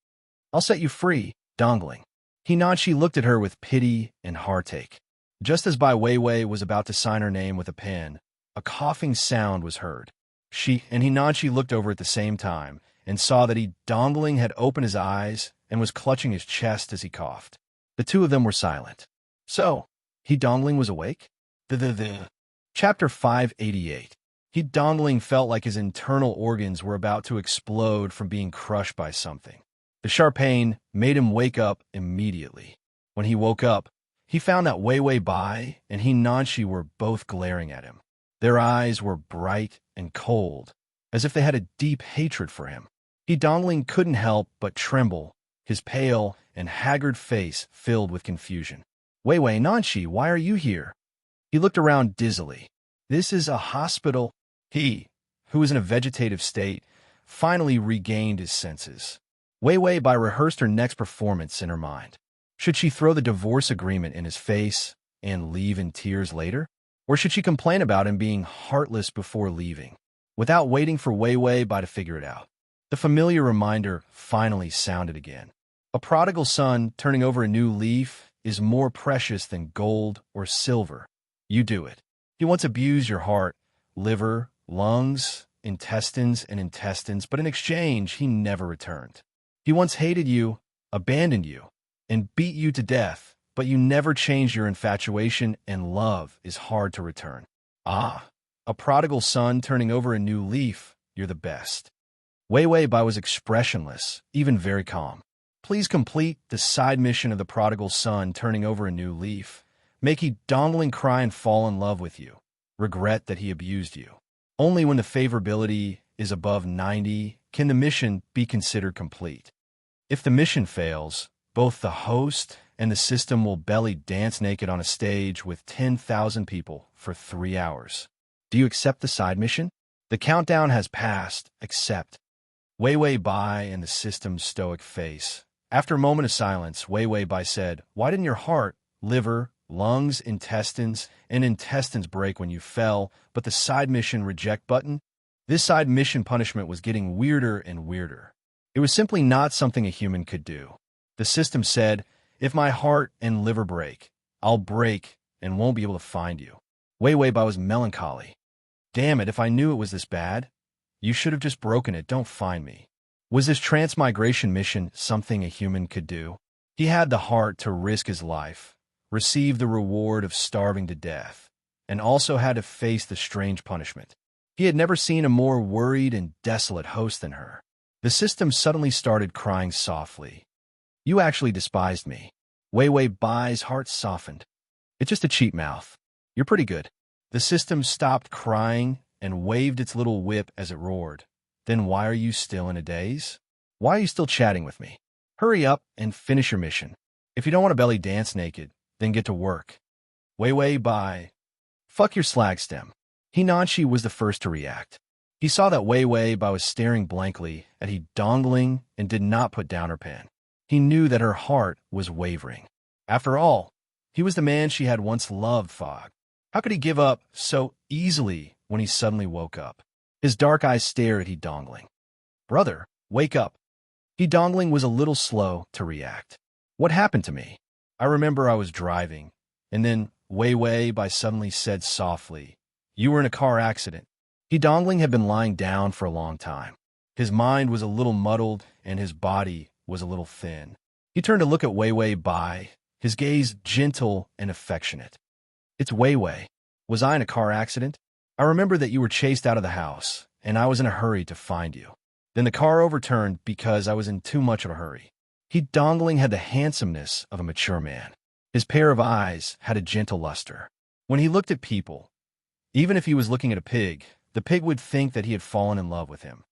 I'll set you free, dongling. Hinachi looked at her with pity and heartache. Just as Bai Weiwei was about to sign her name with a pen, a coughing sound was heard. She and Hinachi looked over at the same time and saw that he dongling had opened his eyes and was clutching his chest as he coughed. The two of them were silent. So, he dongling was awake? Chapter 588. He dongling felt like his internal organs were about to explode from being crushed by something. The sharp pain made him wake up immediately. When he woke up, he found that Wei Wei Bai and Hinachi were both glaring at him. Their eyes were bright and cold, as if they had a deep hatred for him. He dongling couldn't help but tremble, his pale and haggard face filled with confusion. Wei Wei Nanshi, why are you here? He looked around dizzily. This is a hospital. He, who was in a vegetative state, finally regained his senses. Wei Wei Bai rehearsed her next performance in her mind. Should she throw the divorce agreement in his face and leave in tears later? Or should she complain about him being heartless before leaving, without waiting for Wei Wei Bai to figure it out? The familiar reminder finally sounded again. A prodigal son turning over a new leaf is more precious than gold or silver. You do it. He once abused your heart, liver, lungs, intestines, but in exchange, he never returned. He once hated you, abandoned you, and beat you to death, but you never changed your infatuation, and love is hard to return. Ah, a prodigal son turning over a new leaf, you're the best. Wei Wei Bai was expressionless, even very calm. Please complete the side mission of the prodigal son turning over a new leaf. Make he dongling cry and fall in love with you. Regret that he abused you. Only when the favorability is above 90 can the mission be considered complete. If the mission fails, both the host and the system will belly dance naked on a stage with 10,000 people for 3 hours. Do you accept the side mission? The countdown has passed. Accept. Wei Wei Bai and the system's stoic face After a moment of silence, Wei Wei Bai said, "Why didn't your heart, liver, lungs, intestines break when you fell, but the side mission reject button?" This side mission punishment was getting weirder and weirder. It was simply not something a human could do. The system said, "If my heart and liver break, I'll break and won't be able to find you." Wei Wei Bai was melancholy. "Damn it, if I knew it was this bad, you should have just broken it, don't find me." Was this transmigration mission something a human could do? He had the heart to risk his life, receive the reward of starving to death, and also had to face the strange punishment. He had never seen a more worried and desolate host than her. The system suddenly started crying softly. "You actually despised me." Wei Wei Bai's heart softened. "It's just a cheap mouth. You're pretty good." The system stopped crying and waved its little whip as it roared. "Then why are you still in a daze? Why are you still chatting with me? Hurry up and finish your mission. If you don't want to belly dance naked, then get to work." Wei Wei Bai. "Fuck your slag stem." Hinanchi was the first to react. He saw that Wei Wei Bai was staring blankly at he dongling and did not put down her pen. He knew that her heart was wavering. After all, he was the man she had once loved. Fog. How could he give up so easily when he suddenly woke up? His dark eyes stared at he dongling. "Brother, wake up." He dongling was a little slow to react. "What happened to me? I remember I was driving, and then Wei Wei Bai suddenly said softly, 'You were in a car accident.'" He dongling had been lying down for a long time. His mind was a little muddled, and his body was a little thin. He turned to look at Wei Wei Bai, his gaze gentle and affectionate. "It's Wei Wei. Was I in a car accident? I remember that you were chased out of the house, and I was in a hurry to find you. Then the car overturned because I was in too much of a hurry." He dongling had the handsomeness of a mature man. His pair of eyes had a gentle luster. When he looked at people, even if he was looking at a pig, the pig would think that he had fallen in love with him.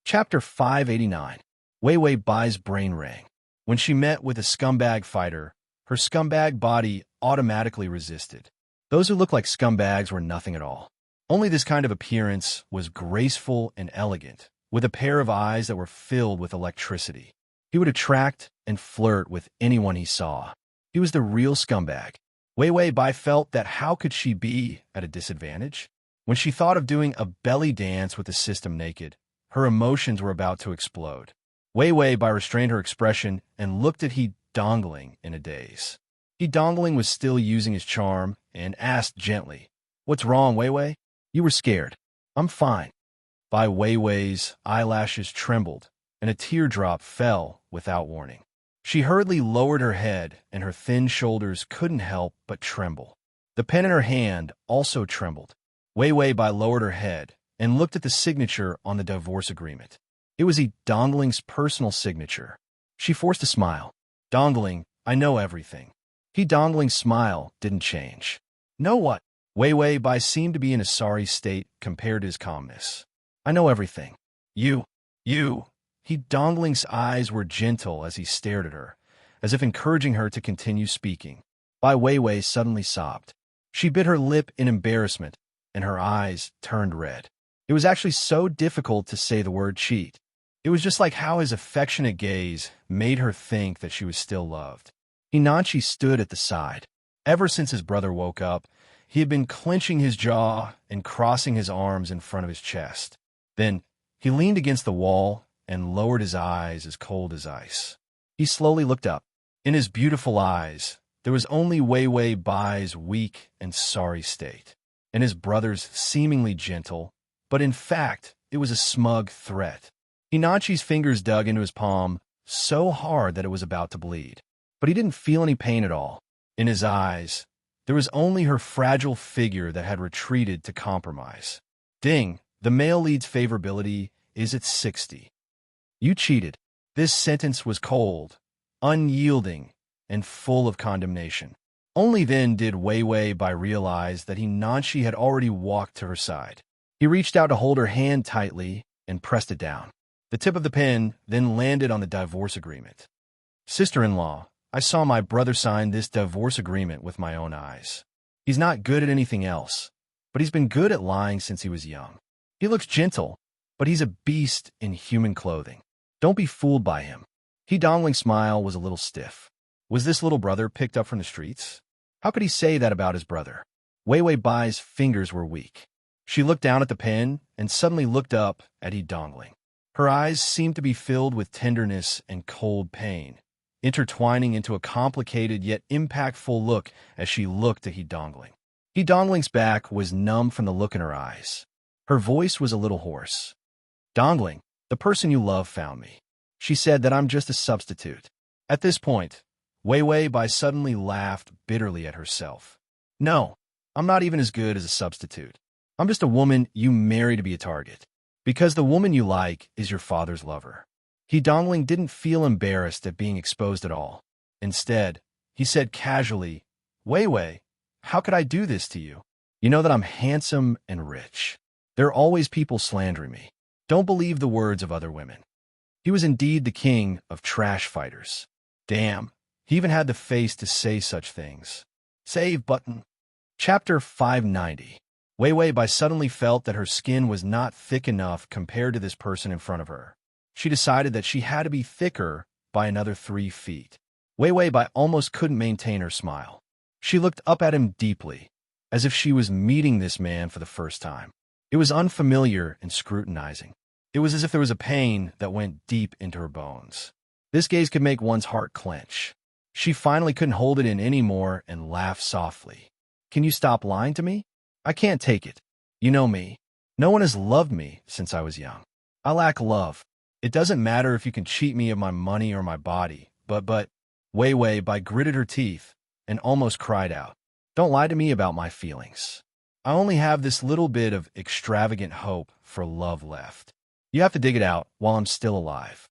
Chapter 589. Wei Wei Bai's brain rang. When she met with a scumbag fighter, her scumbag body automatically resisted. Those who looked like scumbags were nothing at all. Only this kind of appearance was graceful and elegant, with a pair of eyes that were filled with electricity. He would attract and flirt with anyone he saw. He was the real scumbag. Wei Wei Bai felt that how could she be at a disadvantage? When she thought of doing a belly dance with the system naked, her emotions were about to explode. Wei Wei Bai restrained her expression and looked at he dongling in a daze. He dongling was still using his charm and asked gently, "What's wrong, Wei Wei? You were scared." "I'm fine." Bai Wei Wei's eyelashes trembled, and a teardrop fell without warning. She hurriedly lowered her head, and her thin shoulders couldn't help but tremble. The pen in her hand also trembled. Wei Wei Bai lowered her head and looked at the signature on the divorce agreement. It was he dongling's personal signature. She forced a smile. "Dongling, I know everything." He dongling's smile didn't change. "Know what?" Wei Wei Bai seemed to be in a sorry state compared to his calmness. "I know everything." You. He dongling's eyes were gentle as he stared at her, as if encouraging her to continue speaking. Bai Wei Wei suddenly sobbed. She bit her lip in embarrassment, and her eyes turned red. It was actually so difficult to say the word cheat. It was just like how his affectionate gaze made her think that she was still loved. Hinanchi stood at the side. Ever since his brother woke up, he had been clenching his jaw and crossing his arms in front of his chest. Then he leaned against the wall and lowered his eyes as cold as ice. He slowly looked up. In his beautiful eyes, there was only Wei Wei Bai's weak and sorry state, and his brother's seemingly gentle, but in fact, it was a smug threat. Hinanchi's fingers dug into his palm so hard that it was about to bleed, but he didn't feel any pain at all. In his eyes, there was only her fragile figure that had retreated to compromise. Ding, the male lead's favorability is at 60. You cheated. This sentence was cold, unyielding, and full of condemnation. Only then did Wei Wei Bai realize that Hinanchi had already walked to her side. He reached out to hold her hand tightly and pressed it down. The tip of the pen then landed on the divorce agreement. "Sister-in-law, I saw my brother sign this divorce agreement with my own eyes. He's not good at anything else, but he's been good at lying since he was young. He looks gentle, but he's a beast in human clothing. Don't be fooled by him. He Dongling's smile was a little stiff. Was this little brother picked up from the streets? How could he say that about his brother? Wei Wei Bai's fingers were weak. She looked down at the pen and suddenly looked up at He Dongling. Her eyes seemed to be filled with tenderness and cold pain, intertwining into a complicated yet impactful look as she looked at He Dongling. He Dongling's back was numb from the look in her eyes. Her voice was a little hoarse. Dongling, the person you love found me. She said that I'm just a substitute. At this point, Wei Wei Bai suddenly laughed bitterly at herself. No, I'm not even as good as a substitute. I'm just a woman you marry to be a target. Because the woman you like is your father's lover. He Dongling didn't feel embarrassed at being exposed at all. Instead, he said casually, Wei Wei, how could I do this to you? You know that I'm handsome and rich. There are always people slandering me. Don't believe the words of other women. He was indeed the king of trash fighters. Damn, he even had the face to say such things. Save button. Chapter 590. Wei Wei Bai suddenly felt that her skin was not thick enough compared to this person in front of her. She decided that she had to be thicker by another 3 feet. Wei Wei Bai almost couldn't maintain her smile. She looked up at him deeply, as if she was meeting this man for the first time. It was unfamiliar and scrutinizing. It was as if there was a pain that went deep into her bones. This gaze could make one's heart clench. She finally couldn't hold it in anymore and laughed softly. Can you stop lying to me? I can't take it. You know me. No one has loved me since I was young. I lack love. It doesn't matter if you can cheat me of my money or my body, but, Wei Wei Bai gritted her teeth and almost cried out. Don't lie to me about my feelings. I only have this little bit of extravagant hope for love left. You have to dig it out while I'm still alive.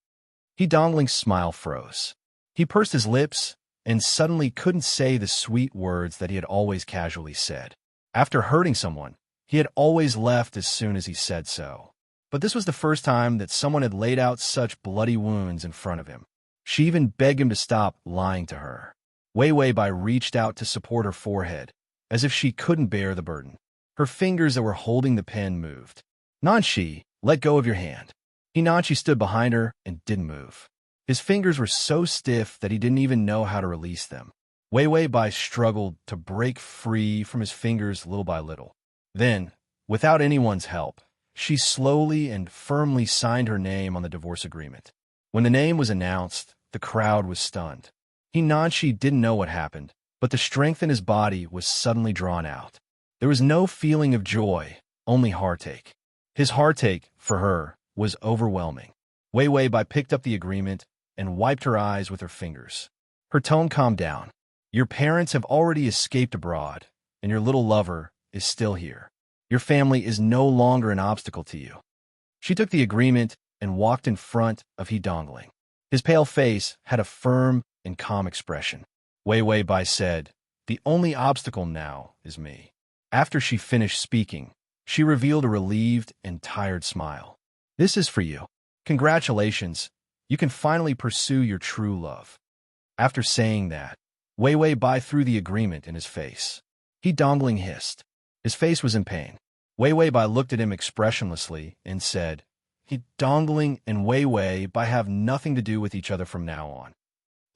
He Dongling's smile froze. He pursed his lips and suddenly couldn't say the sweet words that he had always casually said. After hurting someone, he had always left as soon as he said so. But this was the first time that someone had laid out such bloody wounds in front of him. She even begged him to stop lying to her. Wei Wei Bai reached out to support her forehead, as if she couldn't bear the burden. Her fingers that were holding the pen moved. Nanshi, let go of your hand. Hinanchi stood behind her and didn't move. His fingers were so stiff that he didn't even know how to release them. Wei Wei Bai struggled to break free from his fingers little by little. Then, without anyone's help, she slowly and firmly signed her name on the divorce agreement. When the name was announced, the crowd was stunned. Hinanchi didn't know what happened, but the strength in his body was suddenly drawn out. There was no feeling of joy, only heartache. His heartache, for her, was overwhelming. Wei Wei Bai picked up the agreement and wiped her eyes with her fingers. Her tone calmed down. Your parents have already escaped abroad, and your little lover is still here. Your family is no longer an obstacle to you. She took the agreement and walked in front of He Dongling. His pale face had a firm and calm expression. Wei Wei Bai said, The only obstacle now is me. After she finished speaking, she revealed a relieved and tired smile. This is for you. Congratulations. You can finally pursue your true love. After saying that, Wei Wei Bai threw the agreement in his face. He Dongling hissed. His face was in pain. Wei Wei Bai looked at him expressionlessly and said, He Dongling and Wei Wei Bai have nothing to do with each other from now on.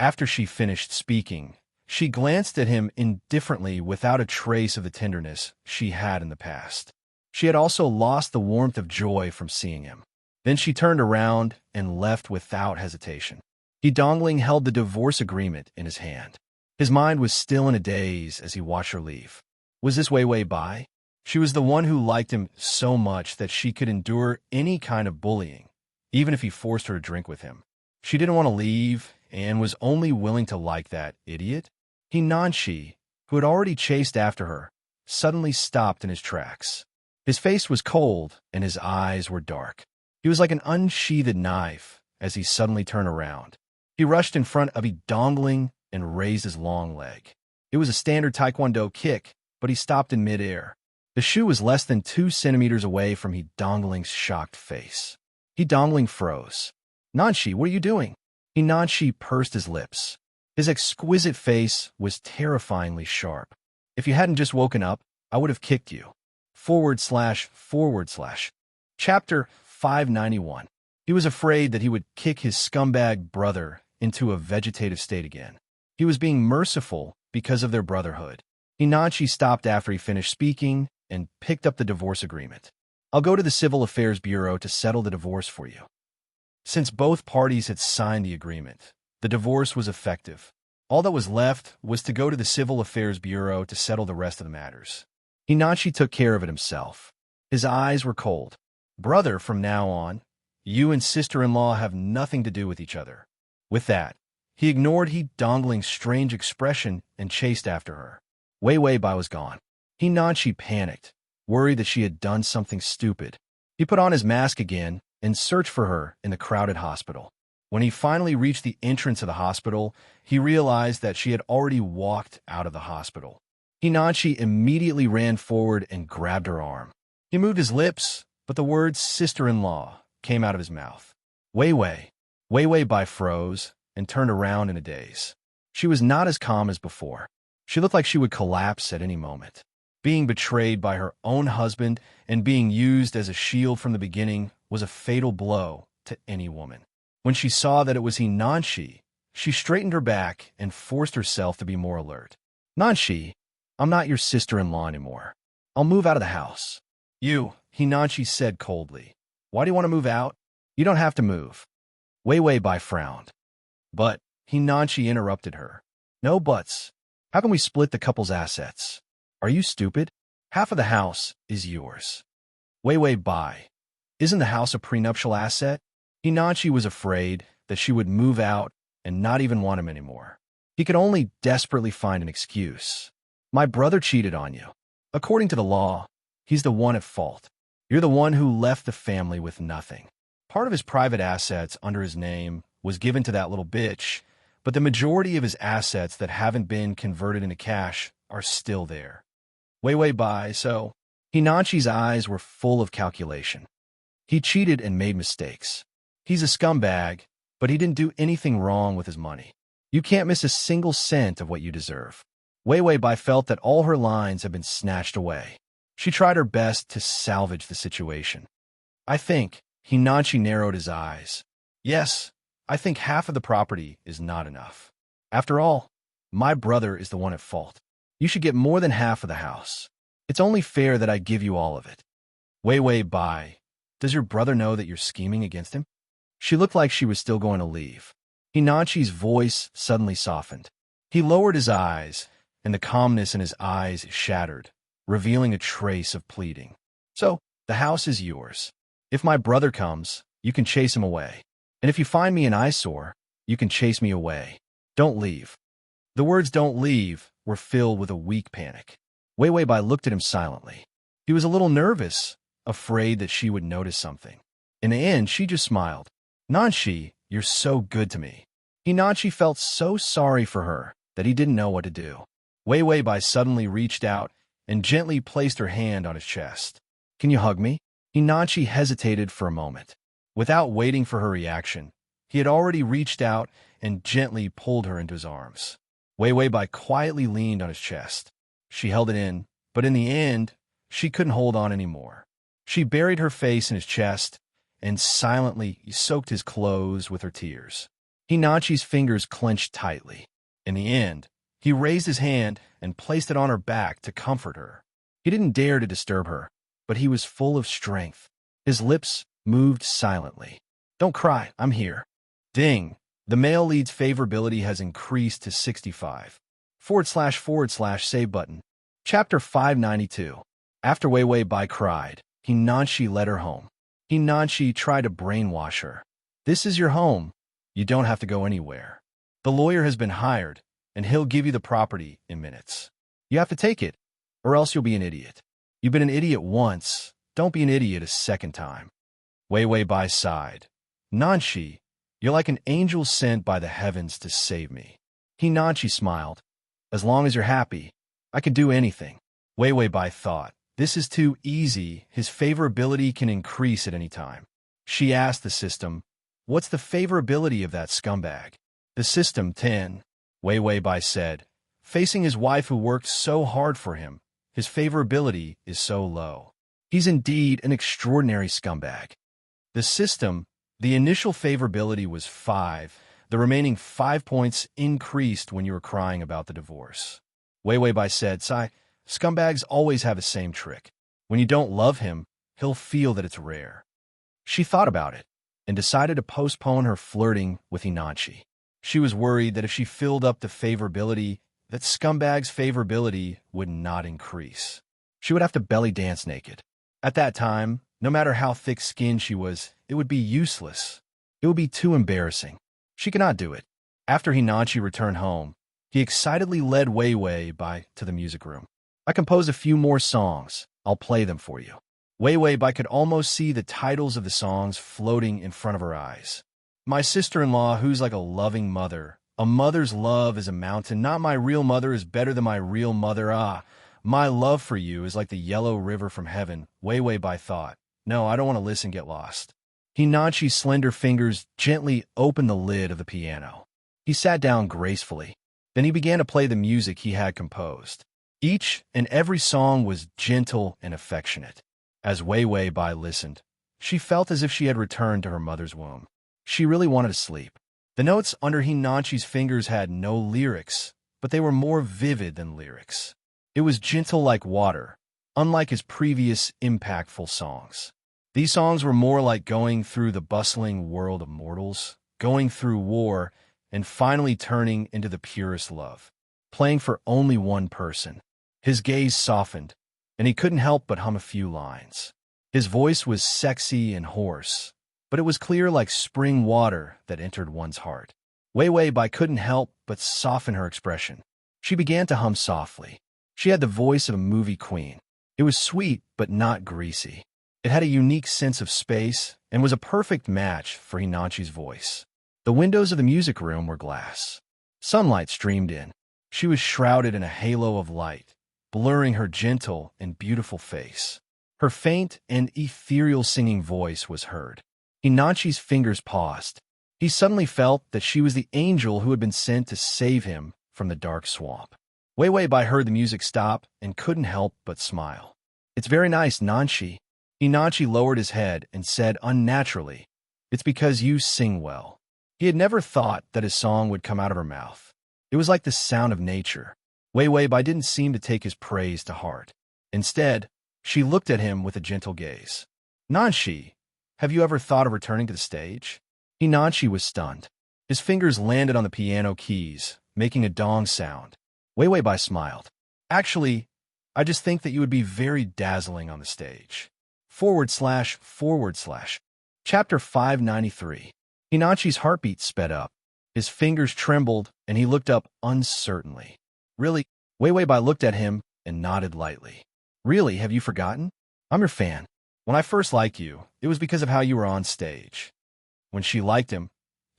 After she finished speaking, she glanced at him indifferently without a trace of the tenderness she had in the past. She had also lost the warmth of joy from seeing him. Then she turned around and left without hesitation. He Dongling held the divorce agreement in his hand. His mind was still in a daze as he watched her leave. Was this Wei Wei Bai? She was the one who liked him so much that she could endure any kind of bullying, even if he forced her to drink with him. She didn't want to leave and was only willing to like that idiot. He Nanshi, who had already chased after her, suddenly stopped in his tracks. His face was cold and his eyes were dark. He was like an unsheathed knife as he suddenly turned around. He rushed in front of He Dongling and raised his long leg. It was a standard taekwondo kick, but he stopped in midair. The shoe was less than 2 centimeters away from He Dongling's shocked face. He Dongling froze. Nanshi, what are you doing? He Nanshi pursed his lips. His exquisite face was terrifyingly sharp. If you hadn't just woken up, I would have kicked you. // Chapter 591. He was afraid that he would kick his scumbag brother into a vegetative state again. He was being merciful because of their brotherhood. Hinanchi stopped after he finished speaking and picked up the divorce agreement. I'll go to the Civil Affairs Bureau to settle the divorce for you. Since both parties had signed the agreement, the divorce was effective. All that was left was to go to the Civil Affairs Bureau to settle the rest of the matters. Hinanchi took care of it himself. His eyes were cold. Brother, from now on, you and sister-in-law have nothing to do with each other. With that, he ignored Dongling's strange expression and chased after her. Wei Bai was gone. Hinanchi panicked, worried that she had done something stupid. He put on his mask again and searched for her in the crowded hospital. When he finally reached the entrance of the hospital, he realized that she had already walked out of the hospital. Hinanchi immediately ran forward and grabbed her arm. He moved his lips, but the words sister-in-law came out of his mouth. Wei Bai froze and turned around in a daze. She was not as calm as before. She looked like she would collapse at any moment. Being betrayed by her own husband and being used as a shield from the beginning was a fatal blow to any woman. When she saw that it was Hinanchi, she straightened her back and forced herself to be more alert. Nanshi, I'm not your sister-in-law anymore. I'll move out of the house. You, Hinanchi said coldly. Why do you want to move out? You don't have to move. Wei Bai frowned. But, Hinanchi interrupted her. No buts. How can we split the couple's assets? Are you stupid? Half of the house is yours. Wei Bai. Isn't the house a prenuptial asset? Hinanchi was afraid that she would move out and not even want him anymore. He could only desperately find an excuse. My brother cheated on you. According to the law, he's the one at fault. You're the one who left the family with nothing. Part of his private assets under his name was given to that little bitch, but the majority of his assets that haven't been converted into cash are still there. Wei Bai, so Hinanchi's eyes were full of calculation. He cheated and made mistakes. He's a scumbag, but he didn't do anything wrong with his money. You can't miss a single cent of what you deserve. Wei Bai felt that all her lines had been snatched away. She tried her best to salvage the situation. I think, Hinanchi narrowed his eyes. Yes, I think half of the property is not enough. After all, my brother is the one at fault. You should get more than half of the house. It's only fair that I give you all of it. Wei Bai, does your brother know that you're scheming against him? She looked like she was still going to leave. Hinanchi's voice suddenly softened. He lowered his eyes, and the calmness in his eyes shattered, revealing a trace of pleading. So, the house is yours. If my brother comes, you can chase him away. And if you find me an eyesore, you can chase me away. Don't leave. The words "don't leave" were filled with a weak panic. Wei Bai looked at him silently. He was a little nervous, afraid that she would notice something. In the end, she just smiled. Nanshi, you're so good to me. Hinanchi felt so sorry for her that he didn't know what to do. Wei Bai suddenly reached out and gently placed her hand on his chest. Can you hug me? Hinanchi hesitated for a moment. Without waiting for her reaction, he had already reached out and gently pulled her into his arms. Wei Bai quietly leaned on his chest. She held it in, but in the end, she couldn't hold on anymore. She buried her face in his chest and silently soaked his clothes with her tears. Hinanchi's fingers clenched tightly. In the end, he raised his hand and placed it on her back to comfort her. He didn't dare to disturb her, but he was full of strength. His lips moved silently. Don't cry, I'm here. Ding! The male lead's favorability has increased to 65. / save button. Chapter 592. After Wei Bai cried, Hinanchi led her home. Hinanchi tried to brainwash her. This is your home. You don't have to go anywhere. The lawyer has been hired, and he'll give you the property in minutes. You have to take it, or else you'll be an idiot. You've been an idiot once. Don't be an idiot a second time. Wei Bai sighed. Nanshi, you're like an angel sent by the heavens to save me. Hinanchi smiled. As long as you're happy, I can do anything. Wei Bai thought. This is too easy. His favorability can increase at any time. She asked the system, what's the favorability of that scumbag? The system 10. Wei Bai said, facing his wife who worked so hard for him, his favorability is so low. He's indeed an extraordinary scumbag. The system, the initial favorability was 5, The remaining 5 points increased when you were crying about the divorce. Wei Wei Bai said, "Sai, scumbags always have the same trick. When you don't love him, he'll feel that it's rare." She thought about it and decided to postpone her flirting with Inanchi. She was worried that if she filled up the favorability, that scumbag's favorability would not increase. She would have to belly dance naked. At that time, no matter how thick-skinned she was, it would be useless. It would be too embarrassing. She could not do it. After Hinanchi returned home, he excitedly led Wei Wei Bai to the music room. "I composed a few more songs. I'll play them for you." Wei Wei Bai could almost see the titles of the songs floating in front of her eyes. "My sister-in-law, who's like a loving mother. A mother's love is a mountain. Not my real mother is better than my real mother. Ah, my love for you is like the yellow river from heaven," Wei Wei Bai thought. "No, I don't want to listen, get lost." Hinanchi's slender fingers gently opened the lid of the piano. He sat down gracefully. Then he began to play the music he had composed. Each and every song was gentle and affectionate. As Wei Wei Bai listened, she felt as if she had returned to her mother's womb. She really wanted to sleep. The notes under Hinanchi's fingers had no lyrics, but they were more vivid than lyrics. It was gentle like water, unlike his previous impactful songs. These songs were more like going through the bustling world of mortals, going through war, and finally turning into the purest love, playing for only one person. His gaze softened, and he couldn't help but hum a few lines. His voice was sexy and hoarse, but it was clear like spring water that entered one's heart. Wei Wei Bai couldn't help but soften her expression. She began to hum softly. She had the voice of a movie queen. It was sweet but not greasy. It had a unique sense of space and was a perfect match for Hinanchi's voice. The windows of the music room were glass. Sunlight streamed in. She was shrouded in a halo of light, blurring her gentle and beautiful face. Her faint and ethereal singing voice was heard. Hinanchi's fingers paused. He suddenly felt that she was the angel who had been sent to save him from the dark swamp. Wei Wei Bai heard the music stop and couldn't help but smile. "It's very nice, Nanchi." Hinanchi lowered his head and said unnaturally, "It's because you sing well." He had never thought that his song would come out of her mouth. It was like the sound of nature. Wei Wei Bai didn't seem to take his praise to heart. Instead, she looked at him with a gentle gaze. "Nanchi, have you ever thought of returning to the stage?" Hinanchi was stunned. His fingers landed on the piano keys, making a dong sound. Wei Wei Bai smiled. "Actually, I just think that you would be very dazzling on the stage." // Chapter 593. Hinanchi's heartbeat sped up. His fingers trembled, and he looked up uncertainly. "Really?" Wei Wei Bai looked at him and nodded lightly. "Really, have you forgotten? I'm your fan. When I first liked you, it was because of how you were on stage." When she liked him,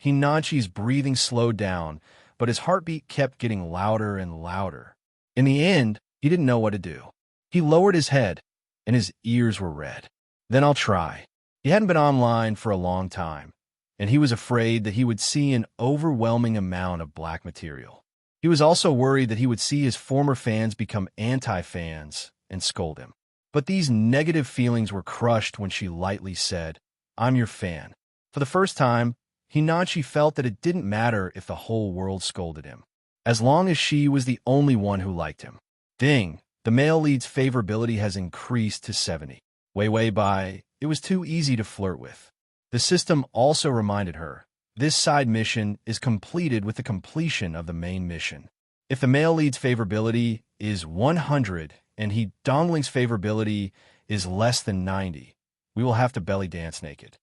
Hinanchi's breathing slowed down, but his heartbeat kept getting louder and louder. In the end, he didn't know what to do. He lowered his head, and his ears were red. "Then I'll try." He hadn't been online for a long time, and he was afraid that he would see an overwhelming amount of black material. He was also worried that he would see his former fans become anti-fans and scold him. But these negative feelings were crushed when she lightly said, "I'm your fan." For the first time, Hinanchi felt that it didn't matter if the whole world scolded him, as long as she was the only one who liked him. Ding! The male lead's favorability has increased to 70. Wei Wei Bai, it was too easy to flirt with. The system also reminded her, this side mission is completed with the completion of the main mission. If the male lead's favorability is 100 and he dongling's favorability is less than 90, we will have to belly dance naked.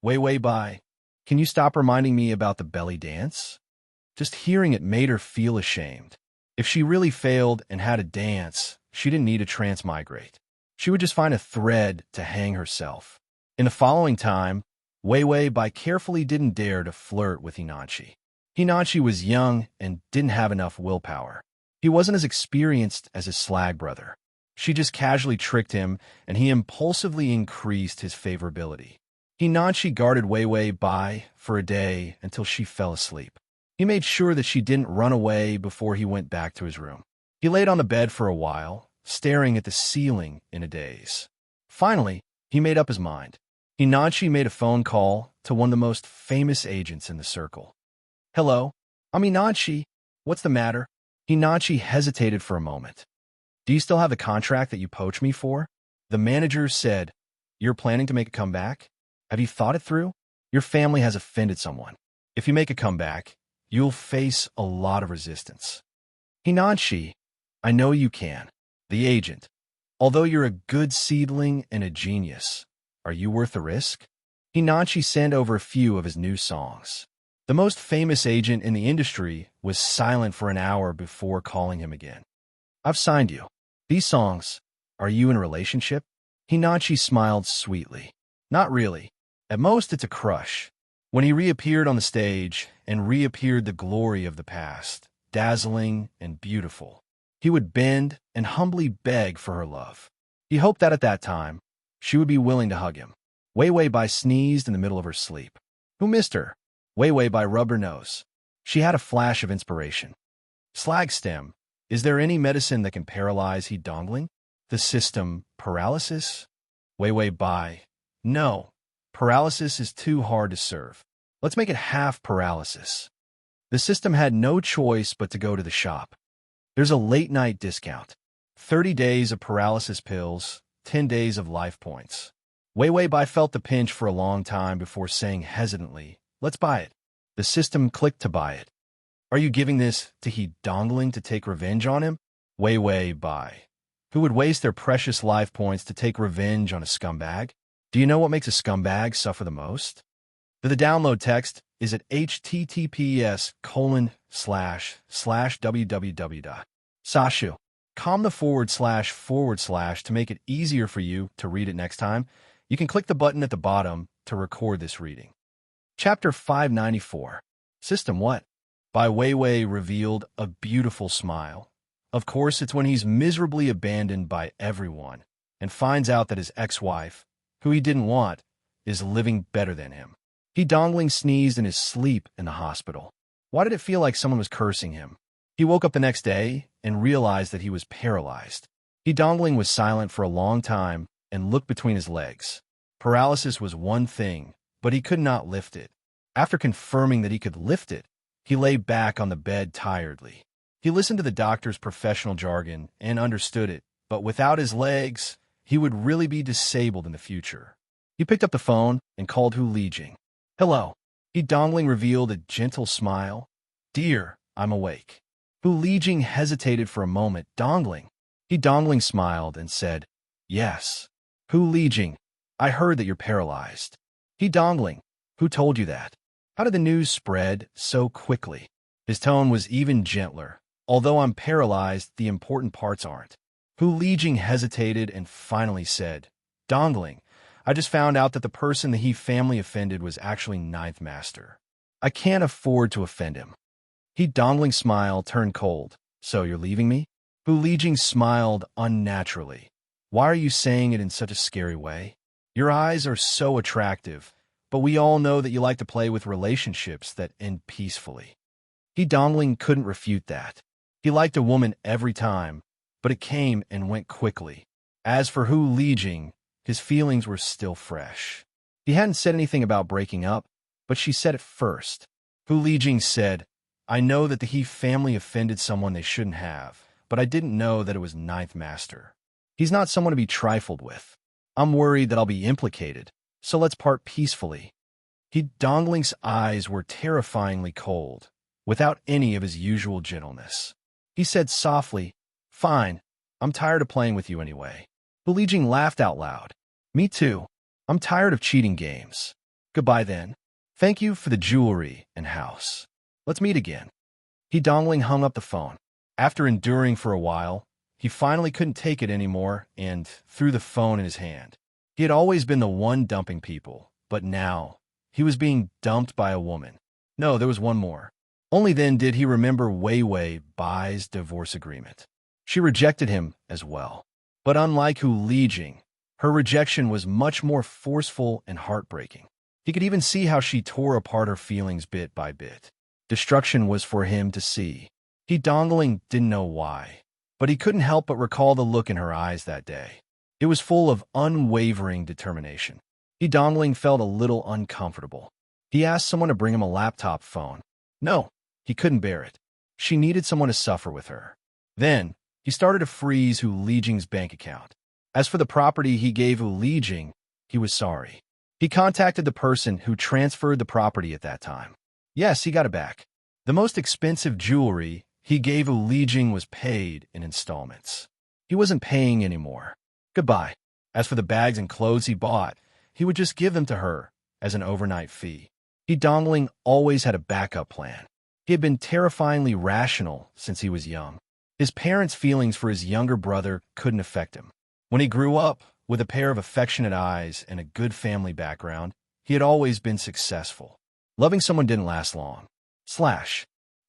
Wei Wei Bai, can you stop reminding me about the belly dance? Just hearing it made her feel ashamed. If she really failed and had to dance, she didn't need to transmigrate. She would just find a thread to hang herself. In the following time, Wei Wei Bai carefully didn't dare to flirt with Hinanchi. Hinanchi was young and didn't have enough willpower. He wasn't as experienced as his slag brother. She just casually tricked him, and he impulsively increased his favorability. Hinanchi guarded Wei Wei Bai for a day until she fell asleep. He made sure that she didn't run away before he went back to his room. He laid on the bed for a while, staring at the ceiling in a daze. Finally, he made up his mind. Hinanchi made a phone call to one of the most famous agents in the circle. Hello? I'm Hinachi. What's the matter? Hinachi hesitated for a moment. Do you still have the contract that you poached me for? The manager said, You're planning to make a comeback? Have you thought it through? Your family has offended someone. If you make a comeback, you'll face a lot of resistance. Hinachi, I know you can. The agent. Although you're a good seedling and a genius, are you worth the risk? Hinachi sent over a few of his new songs. The most famous agent in the industry was silent for an hour before calling him again. I've signed you. These songs, are you in a relationship? Hinachi smiled sweetly. Not really. At most, it's a crush. When he reappeared on the stage and reappeared the glory of the past, dazzling and beautiful, he would bend and humbly beg for her love. He hoped that at that time, she would be willing to hug him. Wei Wei Bai sneezed in the middle of her sleep. Who missed her? Wei Wei Bai rubbed her nose. She had a flash of inspiration. Slag stem. Is there any medicine that can paralyze he dongling? The system paralysis? Wei Wei Bai. No. Paralysis is too hard to serve. Let's make it half paralysis. The system had no choice but to go to the shop. There's a late-night discount. 30 days of paralysis pills, 10 days of life points. Wei Wei Bai felt the pinch for a long time before saying hesitantly, Let's buy it. The system clicked to buy it. Are you giving this to he dongling to take revenge on him? Wei Wei Bai. Who would waste their precious life points to take revenge on a scumbag? Do you know what makes a scumbag suffer the most? The download text is at https://www.sashu. Com the // to make it easier for you to read it next time. You can click the button at the bottom to record this reading. Chapter 594. System What? By Wei Wei revealed a beautiful smile. Of course, it's when he's miserably abandoned by everyone and finds out that his ex-wife, who he didn't want, is living better than him. He dongling sneezed in his sleep in the hospital. Why did it feel like someone was cursing him? He woke up the next day and realized that he was paralyzed. He dongling was silent for a long time and looked between his legs. Paralysis was one thing, but he could not lift it. After confirming that he could lift it, he lay back on the bed tiredly. He listened to the doctor's professional jargon and understood it, but without his legs, he would really be disabled in the future. He picked up the phone and called Hu Lijing. Hello. He dongling revealed a gentle smile. Dear, I'm awake. Hu Lijing hesitated for a moment, dongling. He dongling smiled and said, Yes. Hu Lijing, I heard that you're paralyzed. He dongling, who told you that? How did the news spread so quickly? His tone was even gentler. Although I'm paralyzed, the important parts aren't. Hu Lijing hesitated and finally said, Dongling, I just found out that the person the he family offended was actually Ninth Master. I can't afford to offend him. He dongling smile turned cold. So you're leaving me? Hu Lijing smiled unnaturally. Why are you saying it in such a scary way? Your eyes are so attractive, but we all know that you like to play with relationships that end peacefully. He dongling couldn't refute that. He liked a woman every time, but it came and went quickly. As for Hu Lijing, his feelings were still fresh. He hadn't said anything about breaking up, but she said it first. Hu Lijing said, I know that the he family offended someone they shouldn't have, but I didn't know that it was Ninth Master. He's not someone to be trifled with. I'm worried that I'll be implicated, so let's part peacefully. He dongling's eyes were terrifyingly cold, without any of his usual gentleness. He said softly, Fine, I'm tired of playing with you anyway. Hu Lijing laughed out loud. Me too. I'm tired of cheating games. Goodbye then. Thank you for the jewelry and house. Let's meet again. He dongling hung up the phone. After enduring for a while, he finally couldn't take it anymore and threw the phone in his hand. He had always been the one dumping people, but now he was being dumped by a woman. No, there was one more. Only then did he remember Wei Wei Bai's divorce agreement. She rejected him as well. But unlike Hu Lijing, her rejection was much more forceful and heartbreaking. He could even see how she tore apart her feelings bit by bit. Destruction was for him to see. He dongling didn't know why, but he couldn't help but recall the look in her eyes that day. It was full of unwavering determination. He dongling felt a little uncomfortable. He asked someone to bring him a laptop phone. No, He couldn't bear it. She needed someone to suffer with her. Then, he started to freeze Hu Lijing's bank account. As for the property he gave Hu Lijing, he was sorry. He contacted the person who transferred the property at that time. Yes, he got it back. The most expensive jewelry he gave Hu Lijing was paid in installments. He wasn't paying anymore. Goodbye. As for the bags and clothes he bought, he would just give them to her as an overnight fee. He Dongling always had a backup plan. He had been terrifyingly rational since he was young. His parents' feelings for his younger brother couldn't affect him. When he grew up, with a pair of affectionate eyes and a good family background, he had always been successful. Loving someone didn't last long.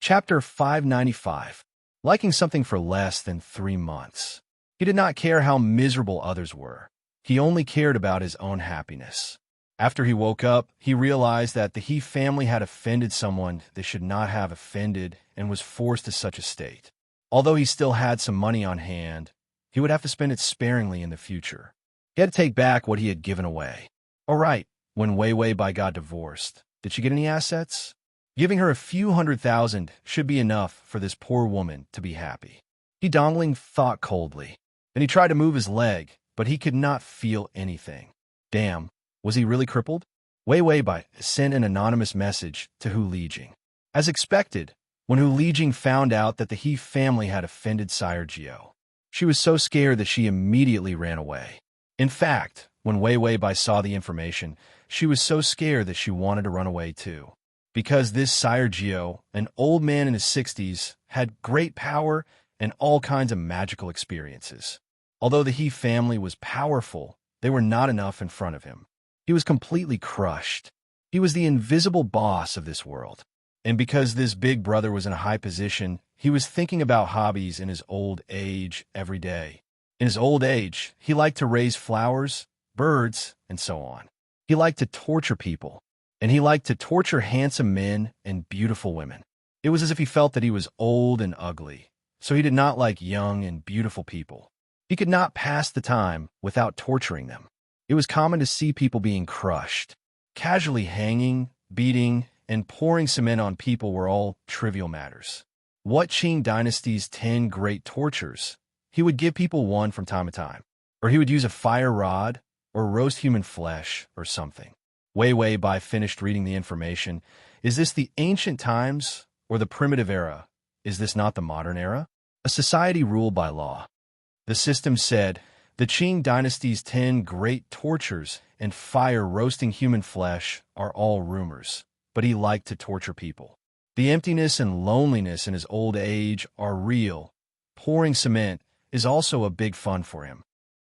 Chapter 595. Liking something for less than 3 months. He did not care how miserable others were. He only cared about his own happiness. After he woke up, he realized that the He family had offended someone they should not have offended and was forced to such a state. Although he still had some money on hand, he would have to spend it sparingly in the future. He had to take back what he had given away. All right, when Wei Wei Bai got divorced, did she get any assets? Giving her a few $100,000 should be enough for this poor woman to be happy. He Dongling thought coldly. Then he tried to move his leg, but he could not feel anything. Damn, was he really crippled? Wei Wei Bai sent an anonymous message to Hu Lijing. As expected, when Hu Lijing found out that the He family had offended Sire Jiao, she was so scared that she immediately ran away. In fact, when Wei Wei Bai saw the information, she was so scared that she wanted to run away too. Because this Sire Jiao, an old man in his 60s, had great power and all kinds of magical experiences. Although the He family was powerful, they were not enough in front of him. He was completely crushed. He was the invisible boss of this world. And because this big brother was in a high position, he was thinking about hobbies in his old age every day. In his old age, he liked to raise flowers, birds, and so on. He liked to torture people, and he liked to torture handsome men and beautiful women. It was as if he felt that he was old and ugly, so he did not like young and beautiful people. He could not pass the time without torturing them. It was common to see people being crushed. Casually hanging, beating, and pouring cement on people were all trivial matters. What Qing Dynasty's 10 great tortures? He would give people one from time to time, or he would use a fire rod, or roast human flesh, or something. Wei Wei Bai finished reading the information. Is this the ancient times, or the primitive era? Is this not the modern era? A society ruled by law. The system said, the Qing Dynasty's 10 great tortures and fire roasting human flesh are all rumors, but he liked to torture people. The emptiness and loneliness in his old age are real. Pouring cement is also a big fun for him.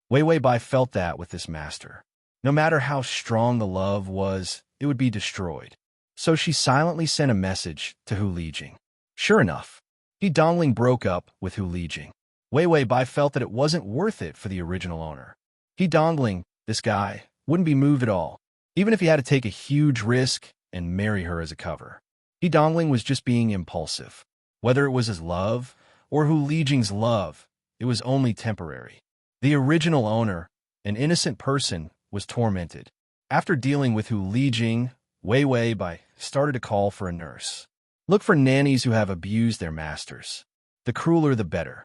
Wei Wei Bai felt that with this master. No matter how strong the love was, it would be destroyed. So she silently sent a message to Hu Lijing. Sure enough, He Dongling broke up with Hu Lijing. Wei Wei Bai felt that it wasn't worth it for the original owner. He Dongling, this guy, wouldn't be moved at all, even if he had to take a huge risk and marry her as a cover. He Dongling was just being impulsive. Whether it was his love or Hu Lijing's love, it was only temporary. The original owner, an innocent person, was tormented. After dealing with Hu Lijing, Wei Wei Bai started to call for a nurse. Look for nannies who have abused their masters. The crueler the better.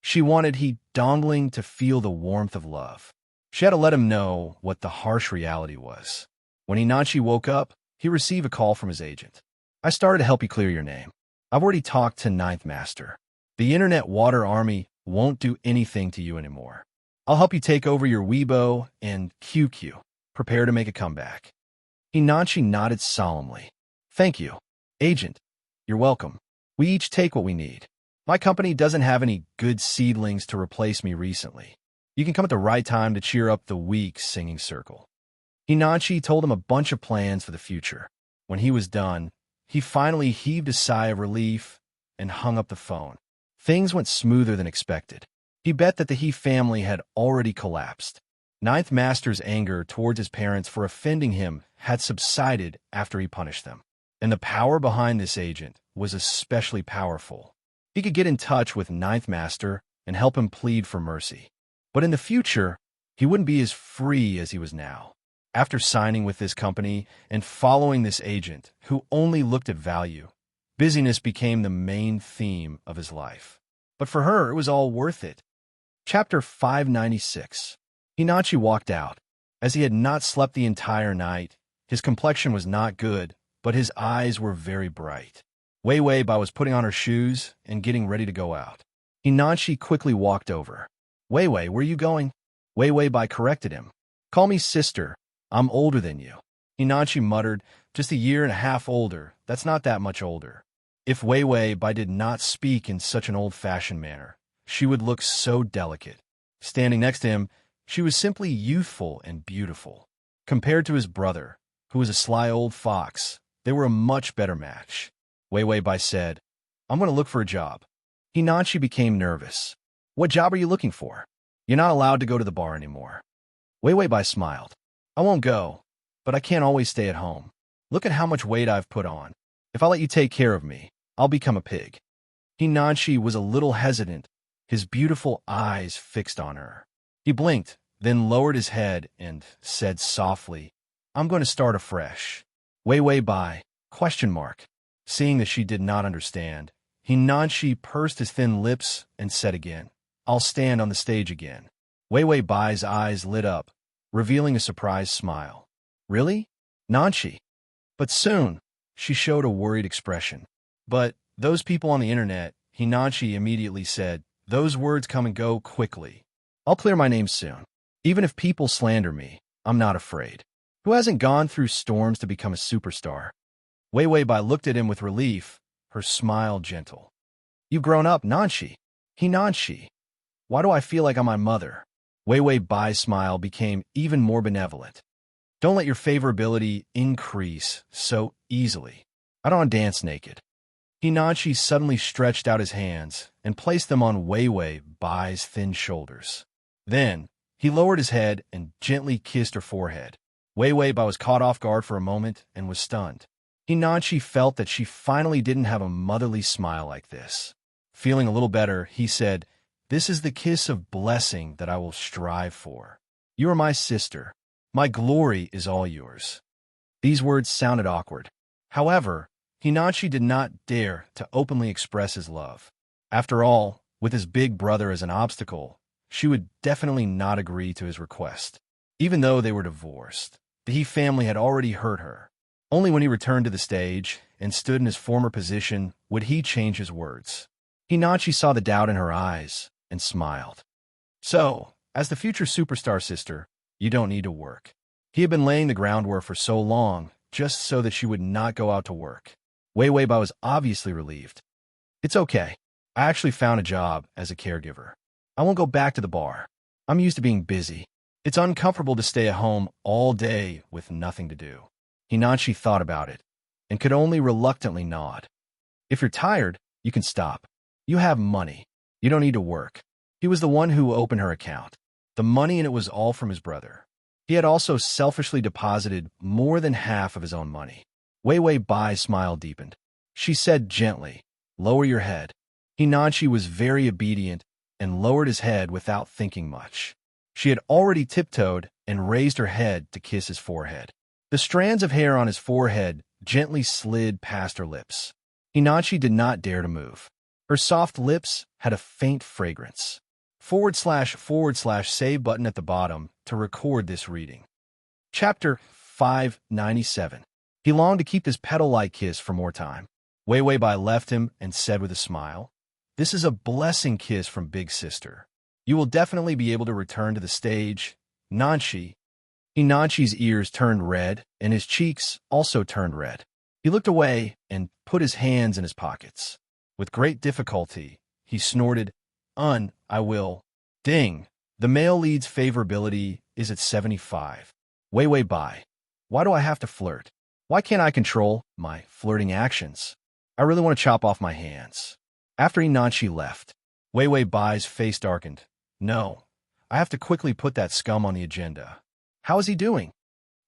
She wanted He Dongling to feel the warmth of love. She had to let him know what the harsh reality was. When Hinanchi woke up, he received a call from his agent. I started to help you clear your name. I've already talked to Ninth Master. The Internet Water Army won't do anything to you anymore. I'll help you take over your Weibo and QQ. Prepare to make a comeback. Hinanchi nodded solemnly. Thank you, Agent. You're welcome. We each take what we need. My company doesn't have any good seedlings to replace me recently. You can come at the right time to cheer up the weak singing circle. Hinanchi told him a bunch of plans for the future. When he was done, he finally heaved a sigh of relief and hung up the phone. Things went smoother than expected. He bet that the He family had already collapsed. Ninth Master's anger towards his parents for offending him had subsided after he punished them. And the power behind this agent was especially powerful. He could get in touch with Ninth Master and help him plead for mercy. But in the future, he wouldn't be as free as he was now. After signing with this company and following this agent who only looked at value, Busyness became the main theme of his life. But for her, it was all worth it. Chapter 596. Hinachi walked out. As he had not slept the entire night, his complexion was not good, but his eyes were very bright. Wei Wei Bai was putting on her shoes and getting ready to go out. Hinachi quickly walked over. Wei Wei, where are you going? Wei Wei Bai corrected him. Call me sister. I'm older than you. Hinachi muttered, just a year and a half older. That's not that much older. If Wei Wei Bai did not speak in such an old-fashioned manner, she would look so delicate. Standing next to him, she was simply youthful and beautiful. Compared to his brother, who was a sly old fox, they were a much better match. Wei Wei Bai said, I'm going to look for a job. Hinachi became nervous. What job are you looking for? You're not allowed to go to the bar anymore. Wei Wei Bai smiled. I won't go, but I can't always stay at home. Look at how much weight I've put on. If I let you take care of me, I'll become a pig. Hinachi was a little hesitant, his beautiful eyes fixed on her. He blinked, then lowered his head and said softly, I'm going to start afresh. Wei Wei Bai, ? Seeing that she did not understand, Hinachi pursed his thin lips and said again, I'll stand on the stage again. Wei Wei Bai's eyes lit up, revealing a surprised smile. Really? Nanchi? But soon, she showed a worried expression. But those people on the internet, Hinachi immediately said, those words come and go quickly. I'll clear my name soon. Even if people slander me, I'm not afraid. Who hasn't gone through storms to become a superstar? Wei Wei Bai looked at him with relief, her smile gentle. You've grown up, Nanchi. Hinachi. Why do I feel like I'm my mother? Wei Wei Bai's smile became even more benevolent. Don't let your favorability increase so easily. I don't dance naked. Hinachi suddenly stretched out his hands and placed them on Wei Wei Bai's thin shoulders. Then, he lowered his head and gently kissed her forehead. Wei Wei Bai was caught off guard for a moment and was stunned. Hinachi felt that she finally didn't have a motherly smile like this. Feeling a little better, he said, This is the kiss of blessing that I will strive for. You are my sister. My glory is all yours. These words sounded awkward. However, Hinachi did not dare to openly express his love. After all, with his big brother as an obstacle, she would definitely not agree to his request. Even though they were divorced, the He family had already hurt her. Only when he returned to the stage and stood in his former position would he change his words. Hinachi saw the doubt in her eyes and smiled. So, as the future superstar sister, you don't need to work. He had been laying the groundwork for so long, just so that she would not go out to work. Wei Wei Bai was obviously relieved. It's okay. I actually found a job as a caregiver. I won't go back to the bar. I'm used to being busy. It's uncomfortable to stay at home all day with nothing to do. Hinachi thought about it and could only reluctantly nod. If you're tired, you can stop. You have money. You don't need to work. He was the one who opened her account. The money in it was all from his brother. He had also selfishly deposited more than half of his own money. Wei Wei Bai's smile deepened. She said gently, Lower your head. Hinachi was very obedient and lowered his head without thinking much. She had already tiptoed and raised her head to kiss his forehead. The strands of hair on his forehead gently slid past her lips. Hinachi did not dare to move. Her soft lips had a faint fragrance. / save button at the bottom to record this reading. Chapter 597. He longed to keep this petal-like kiss for more time. Wei Wei Bai left him and said with a smile, This is a blessing kiss from Big Sister. You will definitely be able to return to the stage. Nanchi. Hinachi's ears turned red, and his cheeks also turned red. He looked away and put his hands in his pockets. With great difficulty, he snorted, I will. Ding. The male lead's favorability is at 75. Wei Wei Bai. Why do I have to flirt? Why can't I control my flirting actions? I really want to chop off my hands. After Hinachi left, Wei Wei Bai's face darkened. No, I have to quickly put that scum on the agenda. How is he doing?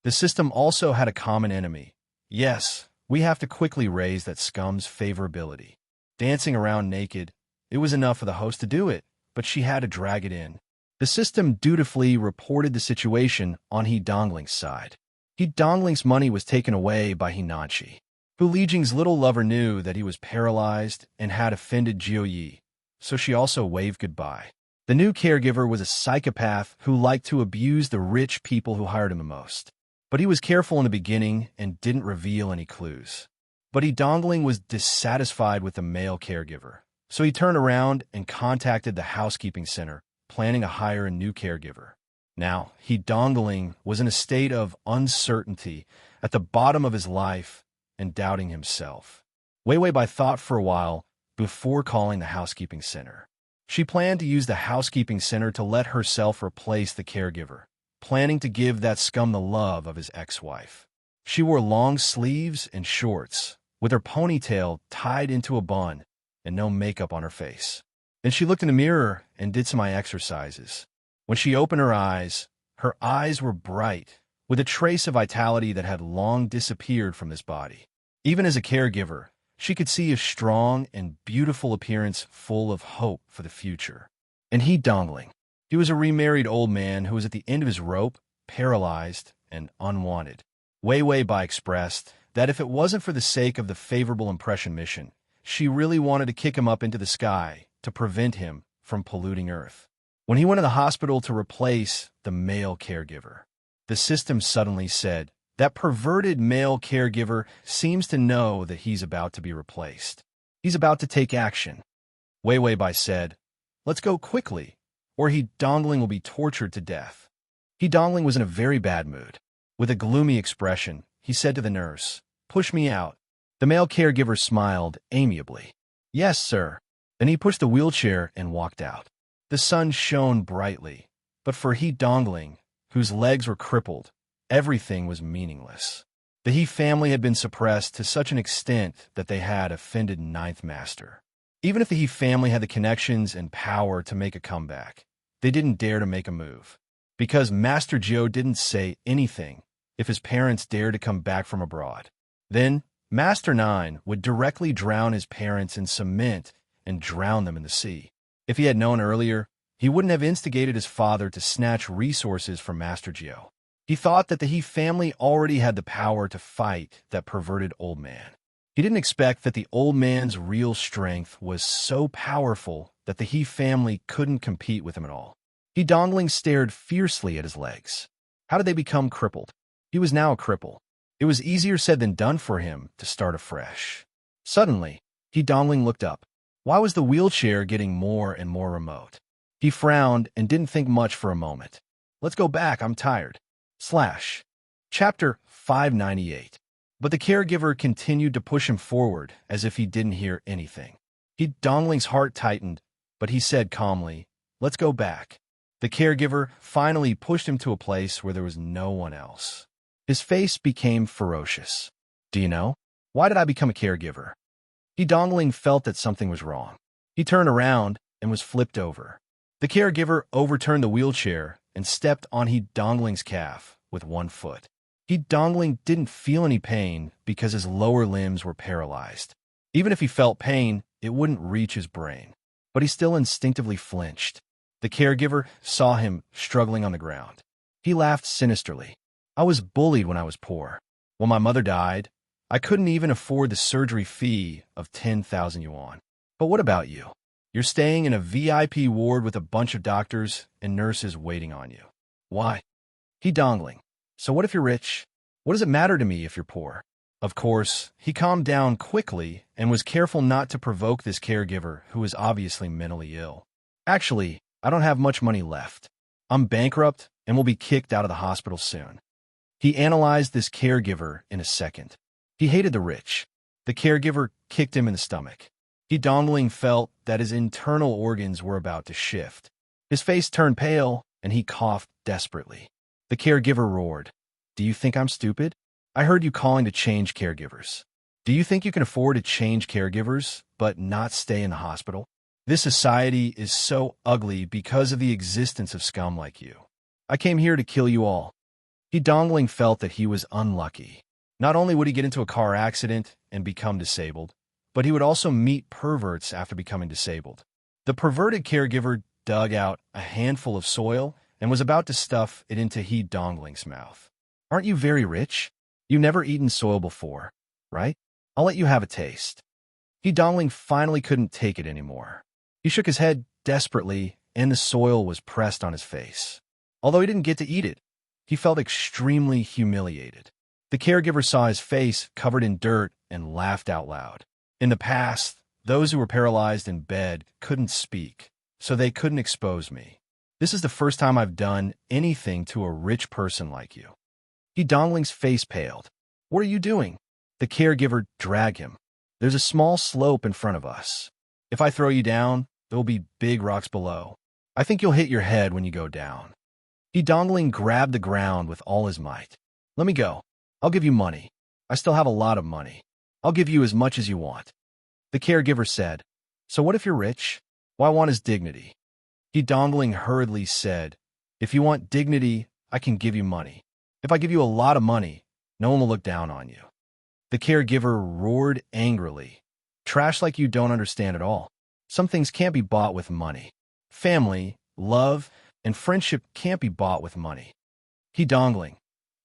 The system also had a common enemy. Yes, we have to quickly raise that scum's favorability. Dancing around naked, it was enough for the host to do it, but she had to drag it in. The system dutifully reported the situation on He Dongling's side. He Dongling's money was taken away by Hinachi. Hu Lijing's little lover knew that he was paralyzed and had offended Jiu Yi, so she also waved goodbye. The new caregiver was a psychopath who liked to abuse the rich people who hired him the most. But he was careful in the beginning and didn't reveal any clues. But He Dongling was dissatisfied with the male caregiver, so he turned around and contacted the housekeeping center, planning to hire a new caregiver. Now, He Dongling was in a state of uncertainty at the bottom of his life and doubting himself. Wei Wei Bai thought for a while before calling the housekeeping center. She planned to use the housekeeping center to let herself replace the caregiver, planning to give that scum the love of his ex-wife. She wore long sleeves and shorts, with her ponytail tied into a bun and no makeup on her face. Then she looked in the mirror and did some eye exercises. When she opened her eyes were bright, with a trace of vitality that had long disappeared from this body. Even as a caregiver, she could see a strong and beautiful appearance full of hope for the future. And He Dongling. He was a remarried old man who was at the end of his rope, paralyzed and unwanted. Wei Wei Bai expressed that if it wasn't for the sake of the favorable impression mission, she really wanted to kick him up into the sky to prevent him from polluting Earth. When he went to the hospital to replace the male caregiver, the system suddenly said, "That perverted male caregiver seems to know that he's about to be replaced. He's about to take action." Wei Wei Bai said, "Let's go quickly, or He Dongling will be tortured to death." He Dongling was in a very bad mood. With a gloomy expression, he said to the nurse, "Push me out." The male caregiver smiled amiably. "Yes, sir." Then he pushed the wheelchair and walked out. The sun shone brightly, but for He Dongling, whose legs were crippled, everything was meaningless. The He family had been suppressed to such an extent that they had offended Ninth Master. Even if the He family had the connections and power to make a comeback, they didn't dare to make a move. Because Master Jiu didn't say anything if his parents dared to come back from abroad. Then, Master Nine would directly drown his parents in cement and drown them in the sea. If he had known earlier, he wouldn't have instigated his father to snatch resources from Master Jiu. He thought that the He family already had the power to fight that perverted old man. He didn't expect that the old man's real strength was so powerful that the He family couldn't compete with him at all. He Dongling stared fiercely at his legs. How did they become crippled? He was now a cripple. It was easier said than done for him to start afresh. Suddenly, He Dongling looked up. Why was the wheelchair getting more and more remote? He frowned and didn't think much for a moment. "Let's go back, I'm tired." Chapter 598. But the caregiver continued to push him forward as if he didn't hear anything. He Dongling's heart tightened, but he said calmly, "Let's go back." The caregiver finally pushed him to a place where there was no one else. His face became ferocious. "Do you know? Why did I become a caregiver?" He Dongling felt that something was wrong. He turned around and was flipped over. The caregiver overturned the wheelchair and stepped on He Dongling's calf with one foot. He Dongling didn't feel any pain because his lower limbs were paralyzed. Even if he felt pain, it wouldn't reach his brain. But he still instinctively flinched. The caregiver saw him struggling on the ground. He laughed sinisterly. "I was bullied when I was poor. When my mother died, I couldn't even afford the surgery fee of 10,000 yuan. But what about you? You're staying in a VIP ward with a bunch of doctors and nurses waiting on you. Why?" He Dongling. "So what if you're rich? What does it matter to me if you're poor?" Of course, he calmed down quickly and was careful not to provoke this caregiver who was obviously mentally ill. "Actually, I don't have much money left. I'm bankrupt and will be kicked out of the hospital soon." He analyzed this caregiver in a second. He hated the rich. The caregiver kicked him in the stomach. He Dongling felt that his internal organs were about to shift. His face turned pale and he coughed desperately. The caregiver roared, "Do you think I'm stupid? I heard you calling to change caregivers. Do you think you can afford to change caregivers but not stay in the hospital? This society is so ugly because of the existence of scum like you. I came here to kill you all." He Dongling felt that he was unlucky. Not only would he get into a car accident and become disabled, but he would also meet perverts after becoming disabled. The perverted caregiver dug out a handful of soil and was about to stuff it into He Dongling's mouth. "Aren't you very rich? You've never eaten soil before, right? I'll let you have a taste. He Dongling finally couldn't take it anymore. He shook his head desperately, and the soil was pressed on his face. Although he didn't get to eat it, he felt extremely humiliated. The caregiver saw his face covered in dirt and laughed out loud. In the past, those who were paralyzed in bed couldn't speak, so they couldn't expose me. This is the first time I've done anything to a rich person like you. He Dongling's face paled. What are you doing? The caregiver dragged him. There's a small slope in front of us. If I throw you down, there will be big rocks below. I think you'll hit your head when you go down. He Dongling grabbed the ground with all his might. Let me go. I'll give you money. I still have a lot of money. I'll give you as much as you want. The caregiver said, So what if you're rich? What I want is dignity. He Dongling hurriedly said, If you want dignity, I can give you money. If I give you a lot of money, no one will look down on you. The caregiver roared angrily. Trash like you don't understand at all. Some things can't be bought with money. Family, love, and friendship can't be bought with money. He Dongling.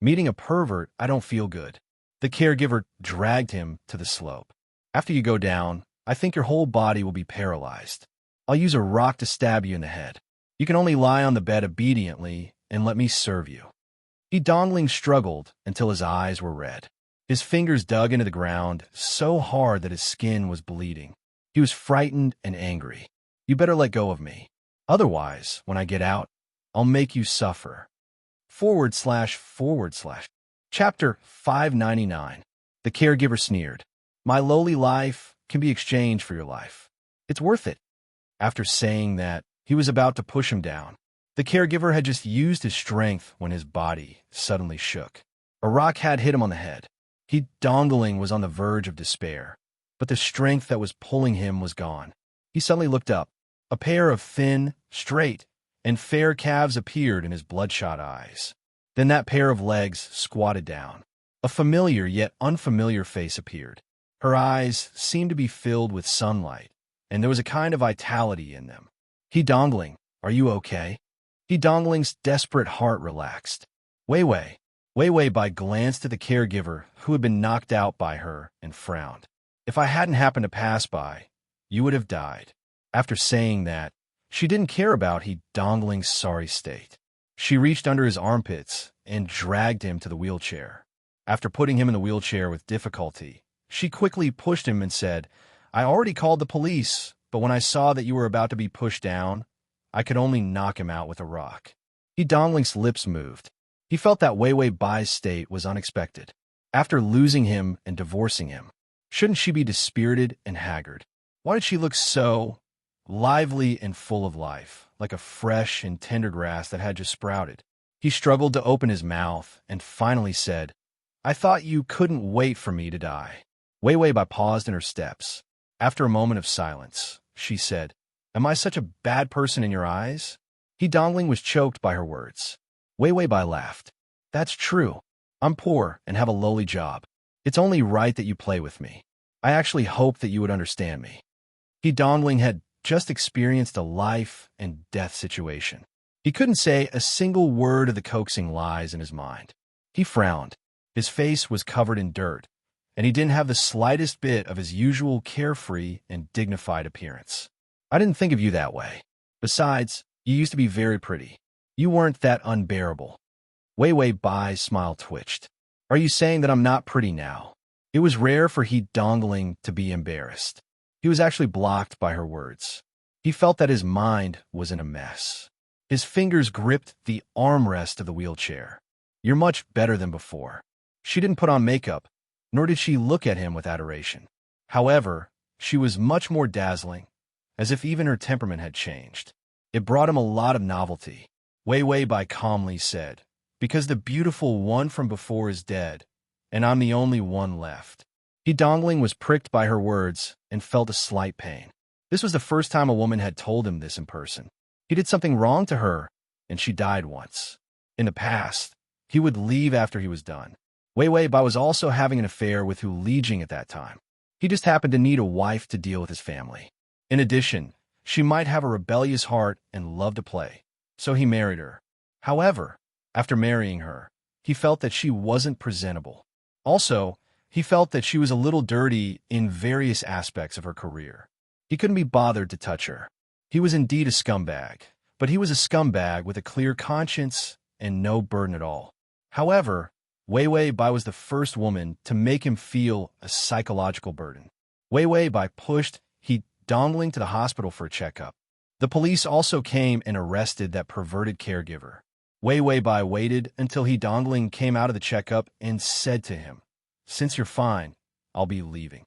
Meeting a pervert, I don't feel good. The caregiver dragged him to the slope. After you go down, I think your whole body will be paralyzed. I'll use a rock to stab you in the head. You can only lie on the bed obediently and let me serve you. He Dongling struggled until his eyes were red. His fingers dug into the ground so hard that his skin was bleeding. He was frightened and angry. You better let go of me. Otherwise, when I get out, I'll make you suffer. // Chapter 599. The caregiver sneered. My lowly life can be exchanged for your life. It's worth it. After saying that, he was about to push him down. The caregiver had just used his strength when his body suddenly shook. A rock had hit him on the head. He Dongling was on the verge of despair, but the strength that was pulling him was gone. He suddenly looked up. A pair of thin, straight, and fair calves appeared in his bloodshot eyes. Then that pair of legs squatted down. A familiar yet unfamiliar face appeared. Her eyes seemed to be filled with sunlight, and there was a kind of vitality in them. He Dongling, are you okay? He Dongling's desperate heart relaxed. Wei Bai glanced at the caregiver who had been knocked out by her and frowned. If I hadn't happened to pass by, you would have died. After saying that, she didn't care about He Dongling's sorry state. She reached under his armpits and dragged him to the wheelchair. After putting him in the wheelchair with difficulty, she quickly pushed him and said, I already called the police, but when I saw that you were about to be pushed down, I could only knock him out with a rock. He Dongling's lips moved. He felt that Wei Bai's state was unexpected. After losing him and divorcing him, shouldn't she be dispirited and haggard? Why did she look so lively and full of life, like a fresh and tender grass that had just sprouted? He struggled to open his mouth and finally said, I thought you couldn't wait for me to die. Wei Bai paused in her steps. After a moment of silence, she said, Am I such a bad person in your eyes? He Dongling was choked by her words. Wei Bai laughed. That's true. I'm poor and have a lowly job. It's only right that you play with me. I actually hoped that you would understand me. He Dongling had just experienced a life and death situation. He couldn't say a single word of the coaxing lies in his mind. He frowned. His face was covered in dirt, and he didn't have the slightest bit of his usual carefree and dignified appearance. I didn't think of you that way. Besides, you used to be very pretty. You weren't that unbearable. Wei Bai's smile twitched. Are you saying that I'm not pretty now? It was rare for He Dongling to be embarrassed. He was actually blocked by her words. He felt that his mind was in a mess. His fingers gripped the armrest of the wheelchair. You're much better than before. She didn't put on makeup, nor did she look at him with adoration. However, she was much more dazzling, as if even her temperament had changed. It brought him a lot of novelty. Wei Bai calmly said, Because the beautiful one from before is dead, and I'm the only one left. He Dongling was pricked by her words and felt a slight pain. This was the first time a woman had told him this in person. He did something wrong to her, and she died once. In the past, he would leave after he was done. Wei Bai was also having an affair with Hu Lijing at that time. He just happened to need a wife to deal with his family. In addition, she might have a rebellious heart and love to play, so he married her. However, after marrying her, he felt that she wasn't presentable. Also, He felt that she was a little dirty in various aspects of her career. He couldn't be bothered to touch her. He was indeed a scumbag, but he was a scumbag with a clear conscience and no burden at all. However, Wei Wei Bai was the first woman to make him feel a psychological burden. Wei Wei Bai pushed he Dongling to the hospital for a checkup. The police also came and arrested that perverted caregiver. Wei Wei Bai waited until he Dongling came out of the checkup and said to him, "Since you're fine, I'll be leaving."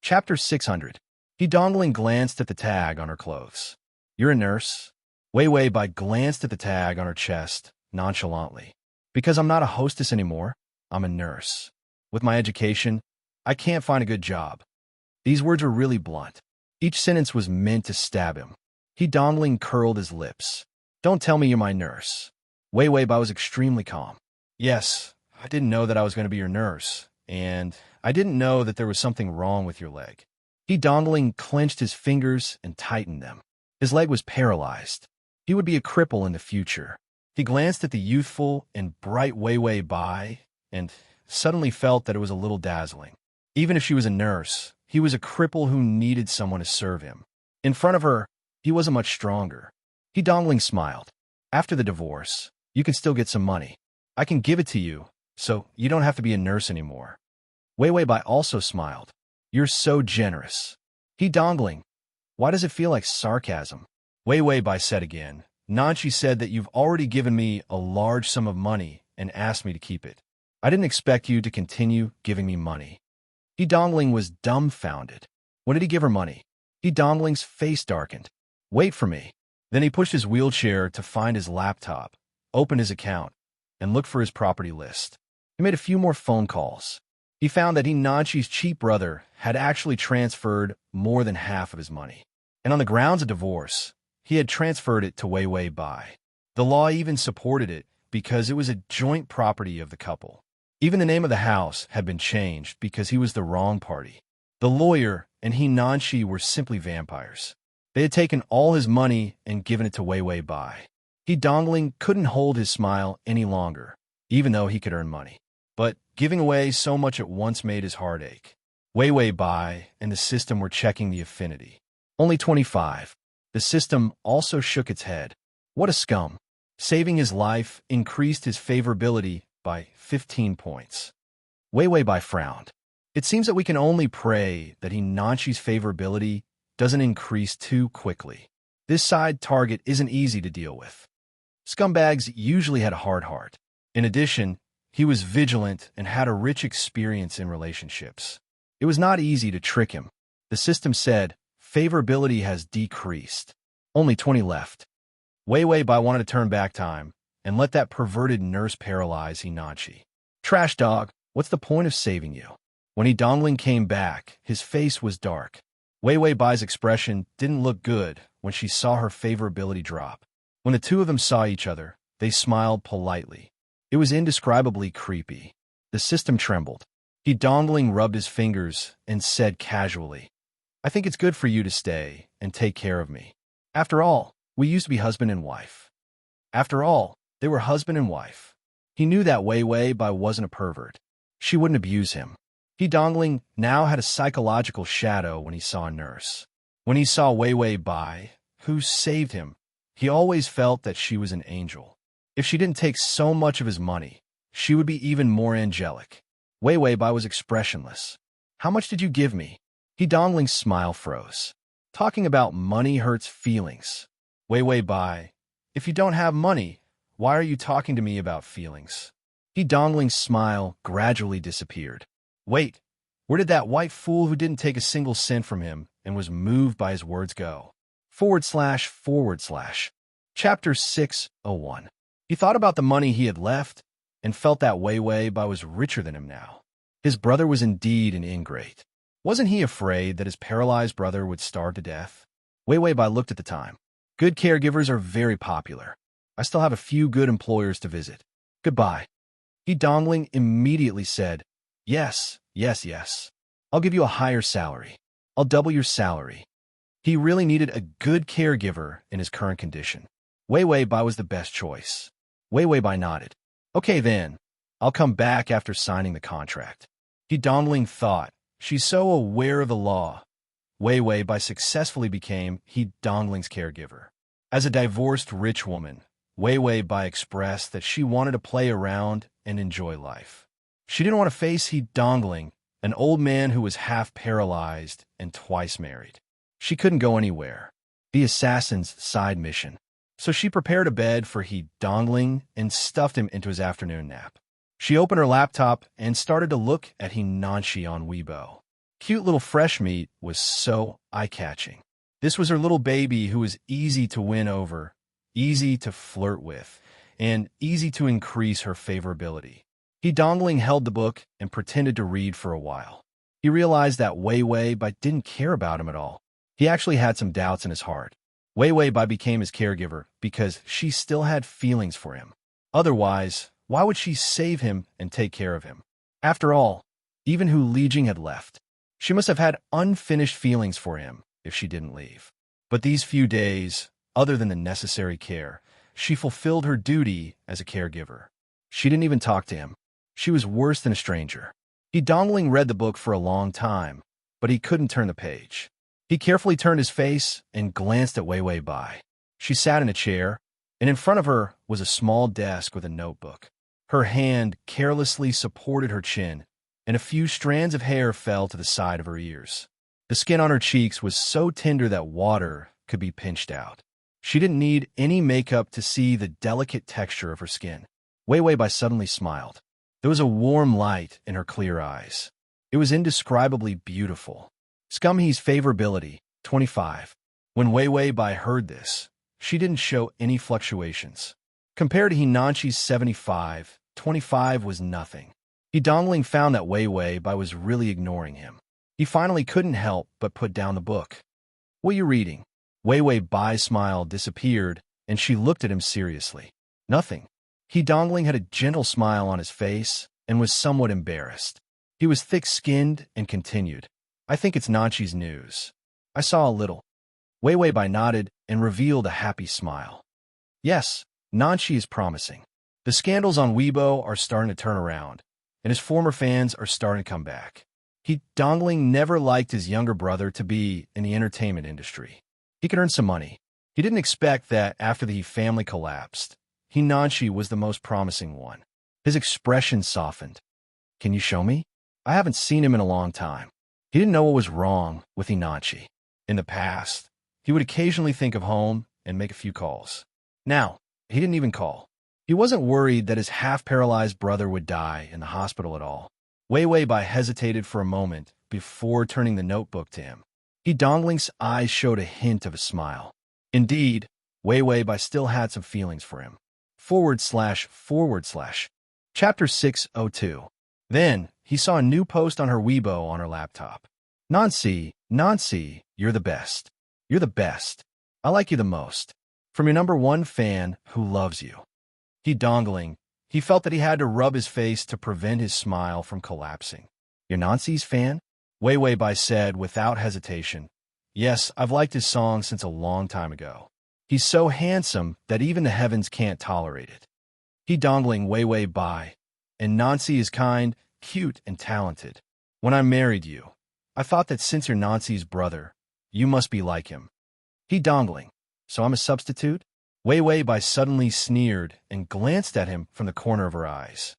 Chapter 600. He Dongling glanced at the tag on her clothes. "You're a nurse?" Wei Wei Bai glanced at the tag on her chest nonchalantly. "Because I'm not a hostess anymore, I'm a nurse. With my education, I can't find a good job." These words were really blunt. Each sentence was meant to stab him. He Dongling curled his lips. "Don't tell me you're my nurse." Wei Wei Bai was extremely calm. "Yes, I didn't know that I was going to be your nurse, and I didn't know that there was something wrong with your leg." He Dongling clenched his fingers and tightened them. His leg was paralyzed. He would be a cripple in the future. He glanced at the youthful and bright Wei Wei Bai and suddenly felt that it was a little dazzling. Even if she was a nurse, he was a cripple who needed someone to serve him. In front of her, he wasn't much stronger. He Dongling smiled. "After the divorce, you can still get some money. I can give it to you, so you don't have to be a nurse anymore." Wei Wei Bai also smiled. "You're so generous." He Dongling. "Why does it feel like sarcasm?" Wei Wei Bai said again. "Nanchi said that you've already given me a large sum of money and asked me to keep it. I didn't expect you to continue giving me money." He Dongling was dumbfounded. When did he give her money? He Dongling's face darkened. "Wait for me." Then he pushed his wheelchair to find his laptop, opened his account, and looked for his property list. He made a few more phone calls. He found that Nanchi's cheap brother had actually transferred more than half of his money. And on the grounds of divorce, he had transferred it to Wei Wei Bai. The law even supported it because it was a joint property of the couple. Even the name of the house had been changed because he was the wrong party. The lawyer and Nanchi were simply vampires. They had taken all his money and given it to Wei Wei Bai. He Dongling couldn't hold his smile any longer, even though he could earn money. But giving away so much at once made his heart ache. Wei Wei Bai and the system were checking the affinity. Only 25. The system also shook its head. What a scum. Saving his life increased his favorability by 15 points. Wei Wei Bai frowned. It seems that we can only pray that Nanchi's favorability doesn't increase too quickly. This side target isn't easy to deal with. Scumbags usually had a hard heart. In addition, he was vigilant and had a rich experience in relationships. It was not easy to trick him. The system said, favorability has decreased. Only 20 left. Wei Wei Bai wanted to turn back time and let that perverted nurse paralyze Nanchi. "Trash dog, what's the point of saving you?" When Dongling came back, his face was dark. Wei Wei Bai's expression didn't look good when she saw her favorability drop. When the two of them saw each other, they smiled politely. It was indescribably creepy. The system trembled. Dongling rubbed his fingers and said casually, "I think it's good for you to stay and take care of me. After all, we used to be husband and wife." After all, they were husband and wife. He knew that Wei Wei Bai wasn't a pervert. She wouldn't abuse him. Dongling now had a psychological shadow when he saw a nurse. When he saw Wei Wei Bai, who saved him, he always felt that she was an angel. If she didn't take so much of his money, she would be even more angelic. Wei Wei Bai was expressionless. "How much did you give me?" Dongling's smile froze. Talking about money hurts feelings. Wei Wei Bai, if you don't have money, why are you talking to me about feelings? Dongling's smile gradually disappeared. Wait, where did that white fool who didn't take a single cent from him and was moved by his words go? // Chapter 601. He thought about the money he had left and felt that Wei Wei Bai was richer than him now. His brother was indeed an ingrate. Wasn't he afraid that his paralyzed brother would starve to death? Wei Wei Bai looked at the time. Good caregivers are very popular. I still have a few good employers to visit. Goodbye. Dongling immediately said, Yes. I'll give you a higher salary. I'll double your salary. He really needed a good caregiver in his current condition. Wei Wei Bai was the best choice. Wei Wei Bai nodded. Okay then, I'll come back after signing the contract. He Dongling thought, she's so aware of the law. Wei Wei Bai successfully became He Dongling's caregiver. As a divorced rich woman, Wei Wei Bai expressed that she wanted to play around and enjoy life. She didn't want to face He Dongling, an old man who was half paralyzed and twice married. She couldn't go anywhere. The assassin's side mission. So she prepared a bed for He Dongling and stuffed him into his afternoon nap. She opened her laptop and started to look at He Nanshi on Weibo. Cute little fresh meat was so eye-catching. This was her little baby who was easy to win over, easy to flirt with, and easy to increase her favorability. He Dongling held the book and pretended to read for a while. He realized that Wei Wei Bai didn't care about him at all. He actually had some doubts in his heart. Wei Wei Bai became his caregiver because she still had feelings for him. Otherwise, why would she save him and take care of him? After all, even Hu Lijing had left. She must have had unfinished feelings for him if she didn't leave. But these few days, other than the necessary care, she fulfilled her duty as a caregiver. She didn't even talk to him. She was worse than a stranger. He Dongling read the book for a long time, but he couldn't turn the page. He carefully turned his face and glanced at Wei Wei Bai. She sat in a chair, and in front of her was a small desk with a notebook. Her hand carelessly supported her chin, and a few strands of hair fell to the side of her ears. The skin on her cheeks was so tender that water could be pinched out. She didn't need any makeup to see the delicate texture of her skin. Wei Wei Bai suddenly smiled. There was a warm light in her clear eyes. It was indescribably beautiful. Scumhee's favorability, 25. When Wei Wei Bai heard this, she didn't show any fluctuations. Compared to Hinanshi's 75, 25 was nothing. He Dongling found that Wei Wei Bai was really ignoring him. He finally couldn't help but put down the book. What are you reading? Wei Wei Bai's smile disappeared, and she looked at him seriously. Nothing. He Dongling had a gentle smile on his face and was somewhat embarrassed. He was thick-skinned and continued. I think it's Nanshi's news. I saw a little. Wei Wei Bai nodded and revealed a happy smile. Yes, Nanshi is promising. The scandals on Weibo are starting to turn around, and his former fans are starting to come back. He Dongling never liked his younger brother to be in the entertainment industry. He could earn some money. He didn't expect that after the family collapsed, Hinanshi was the most promising one. His expression softened. Can you show me? I haven't seen him in a long time. He didn't know what was wrong with Hinanshi. In the past, he would occasionally think of home and make a few calls. Now, he didn't even call. He wasn't worried that his half-paralyzed brother would die in the hospital at all. Wei Wei Bai hesitated for a moment before turning the notebook to him. He Dongling's eyes showed a hint of a smile. Indeed, Wei Wei Bai still had some feelings for him. // Chapter 602. Then, he saw a new post on her Weibo on her laptop. Nancy, you're the best. You're the best. I like you the most. From your #1 fan who loves you. He Dongling. He felt that he had to rub his face to prevent his smile from collapsing. You're Nancy's fan? Wei Wei Bai said without hesitation. Yes, I've liked his song since a long time ago. He's so handsome that even the heavens can't tolerate it. He Dongling Wei Wei Bai. And Nancy is kind, cute, and talented. When I married you, I thought that since you're Nancy's brother, you must be like him. He Dongling. So I'm a substitute? Wei Wei Bai suddenly sneered and glanced at him from the corner of her eyes.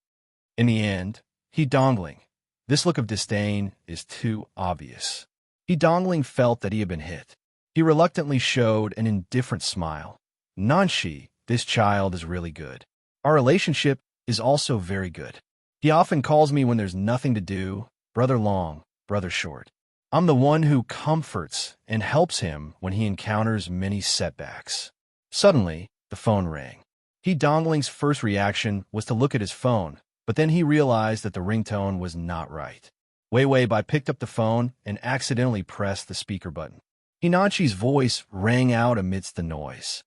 In the end, He Dongling. This look of disdain is too obvious. He Dongling felt that he had been hit. He reluctantly showed an indifferent smile. Nanshi, this child is really good. Our relationship is also very good. He often calls me when there's nothing to do, brother long, brother short. I'm the one who comforts and helps him when he encounters many setbacks. Suddenly, the phone rang. He Dongling's first reaction was to look at his phone, but then he realized that the ringtone was not right. Wei Wei Bai picked up the phone and accidentally pressed the speaker button. Hinanshi's voice rang out amidst the noise.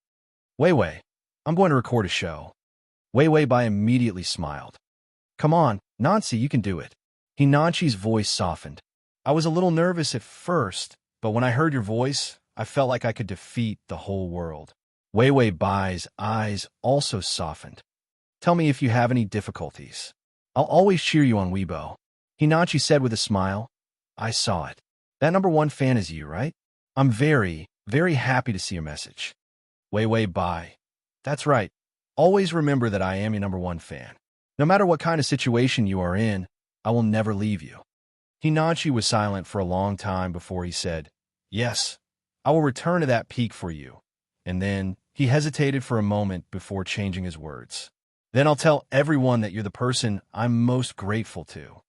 Wei Wei, I'm going to record a show. Wei Wei Bai immediately smiled. Come on, Nancy, you can do it. Hinanshi's voice softened. I was a little nervous at first, but when I heard your voice, I felt like I could defeat the whole world. Wei Wei Bai's eyes also softened. Tell me if you have any difficulties. I'll always cheer you on Weibo. Hinachi said with a smile. I saw it. That #1 fan is you, right? I'm very, very happy to see your message. Wei Wei bye. That's right. Always remember that I am your #1 fan. No matter what kind of situation you are in, I will never leave you. Hinachi was silent for a long time before he said, Yes, I will return to that peak for you. And then he hesitated for a moment before changing his words. Then I'll tell everyone that you're the person I'm most grateful to.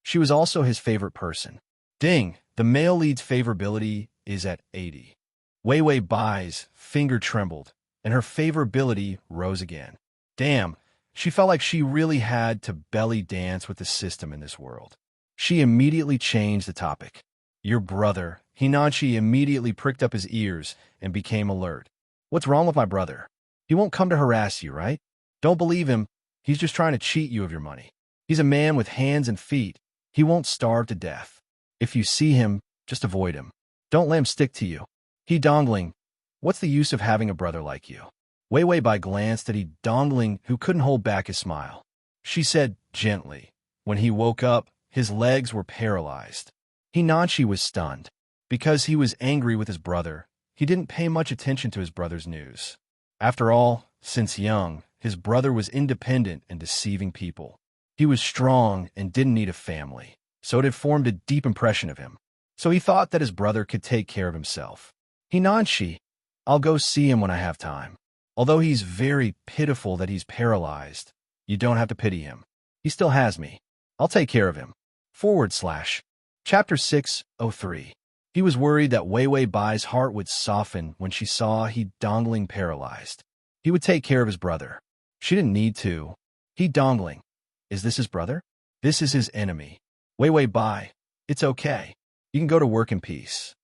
She was also his favorite person. Ding, the male lead's favorability is at 80. Wei Wei Bai's finger trembled, and her favorability rose again. Damn, she felt like she really had to belly dance with the system in this world. She immediately changed the topic. Your brother. Hinachi immediately pricked up his ears and became alert. What's wrong with my brother? He won't come to harass you, right? Don't believe him. He's just trying to cheat you of your money. He's a man with hands and feet. He won't starve to death. If you see him, just avoid him. Don't let him stick to you. He Dongling. What's the use of having a brother like you? Wei Wei Bai glanced at He Dongling, who couldn't hold back his smile. She said gently. When he woke up, his legs were paralyzed. Hinachi was stunned. Because he was angry with his brother, he didn't pay much attention to his brother's news. After all, since young, his brother was independent and deceiving people. He was strong and didn't need a family, so it had formed a deep impression of him. So he thought that his brother could take care of himself. Hinachi, I'll go see him when I have time. Although he's very pitiful that he's paralyzed, you don't have to pity him. He still has me. I'll take care of him. Chapter 603. He was worried that Wei Wei Bai's heart would soften when she saw He Dongling paralyzed. He would take care of his brother. She didn't need to. He Dongling. Is this his brother? This is his enemy. Wei Wei Bai. It's okay. You can go to work in peace.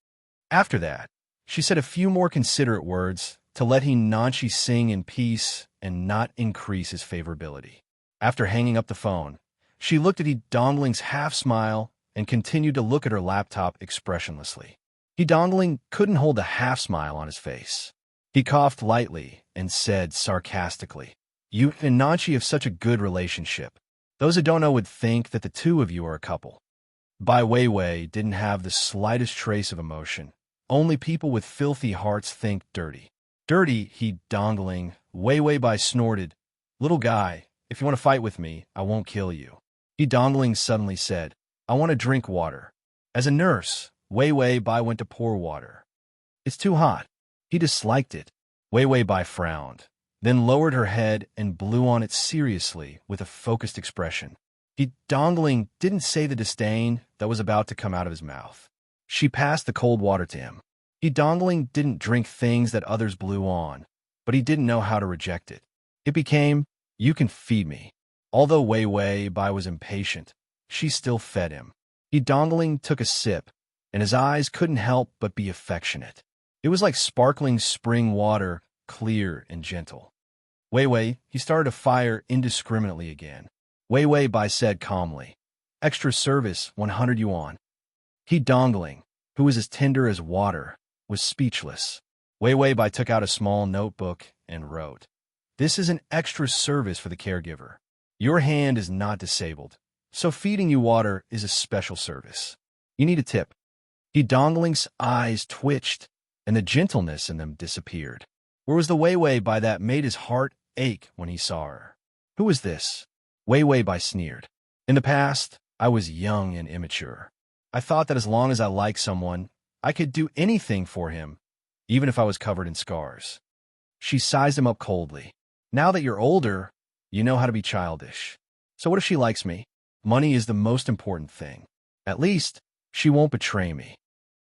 After that, she said a few more considerate words to let Hinachi sing in peace and not increase his favorability. After hanging up the phone, she looked at He Dongling's half-smile and continued to look at her laptop expressionlessly. He Dongling couldn't hold a half-smile on his face. He coughed lightly and said sarcastically, You and Hinachi have such a good relationship. Those who don't know would think that the two of you are a couple. Bai Weiwei didn't have the slightest trace of emotion. Only people with filthy hearts think dirty. Dirty, He Dongling. Weiwei Bai snorted. Little guy, if you want to fight with me, I won't kill you. He Dongling suddenly said, I want to drink water. As a nurse, Wei Wei Bai went to pour water. It's too hot. He disliked it. Wei Wei Bai frowned, then lowered her head and blew on it seriously with a focused expression. He Dongling didn't say the disdain that was about to come out of his mouth. She passed the cold water to him. He Dongling didn't drink things that others blew on, but he didn't know how to reject it. It became, You can feed me. Although Wei Wei Bai was impatient, she still fed him. He Dongling took a sip, and his eyes couldn't help but be affectionate. It was like sparkling spring water, clear and gentle. Wei Wei, he started to fire indiscriminately again. Wei Wei Bai said calmly, Extra service, 100 yuan. He Dongling, who was as tender as water, was speechless. Wei Wei Bai took out a small notebook and wrote, This is an extra service for the caregiver. Your hand is not disabled, so feeding you water is a special service. You need a tip. He Dongling's eyes twitched, and the gentleness in them disappeared. Where was the Wei Wei Bai that made his heart ache when he saw her? Who was this? Wei Wei Bai sneered. In the past, I was young and immature. I thought that as long as I liked someone, I could do anything for him, even if I was covered in scars. She sized him up coldly. Now that you're older, you know how to be childish. So what if she likes me? Money is the most important thing. At least, she won't betray me.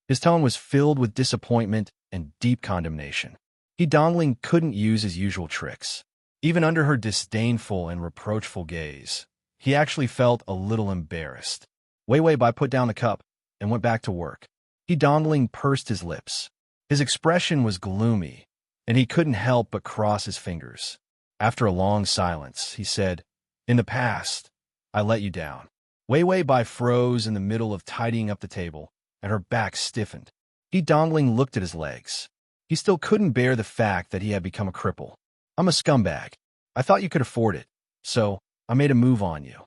His tone was filled with disappointment and deep condemnation. He Dongling couldn't use his usual tricks. Even under her disdainful and reproachful gaze, he actually felt a little embarrassed. Wei Wei Bai put down the cup and went back to work. He Dongling pursed his lips. His expression was gloomy, and he couldn't help but cross his fingers. After a long silence, he said, In the past, I let you down. Wei Wei Bai froze in the middle of tidying up the table, and her back stiffened. He Dongling looked at his legs. He still couldn't bear the fact that he had become a cripple. I'm a scumbag. I thought you could afford it, so I made a move on you.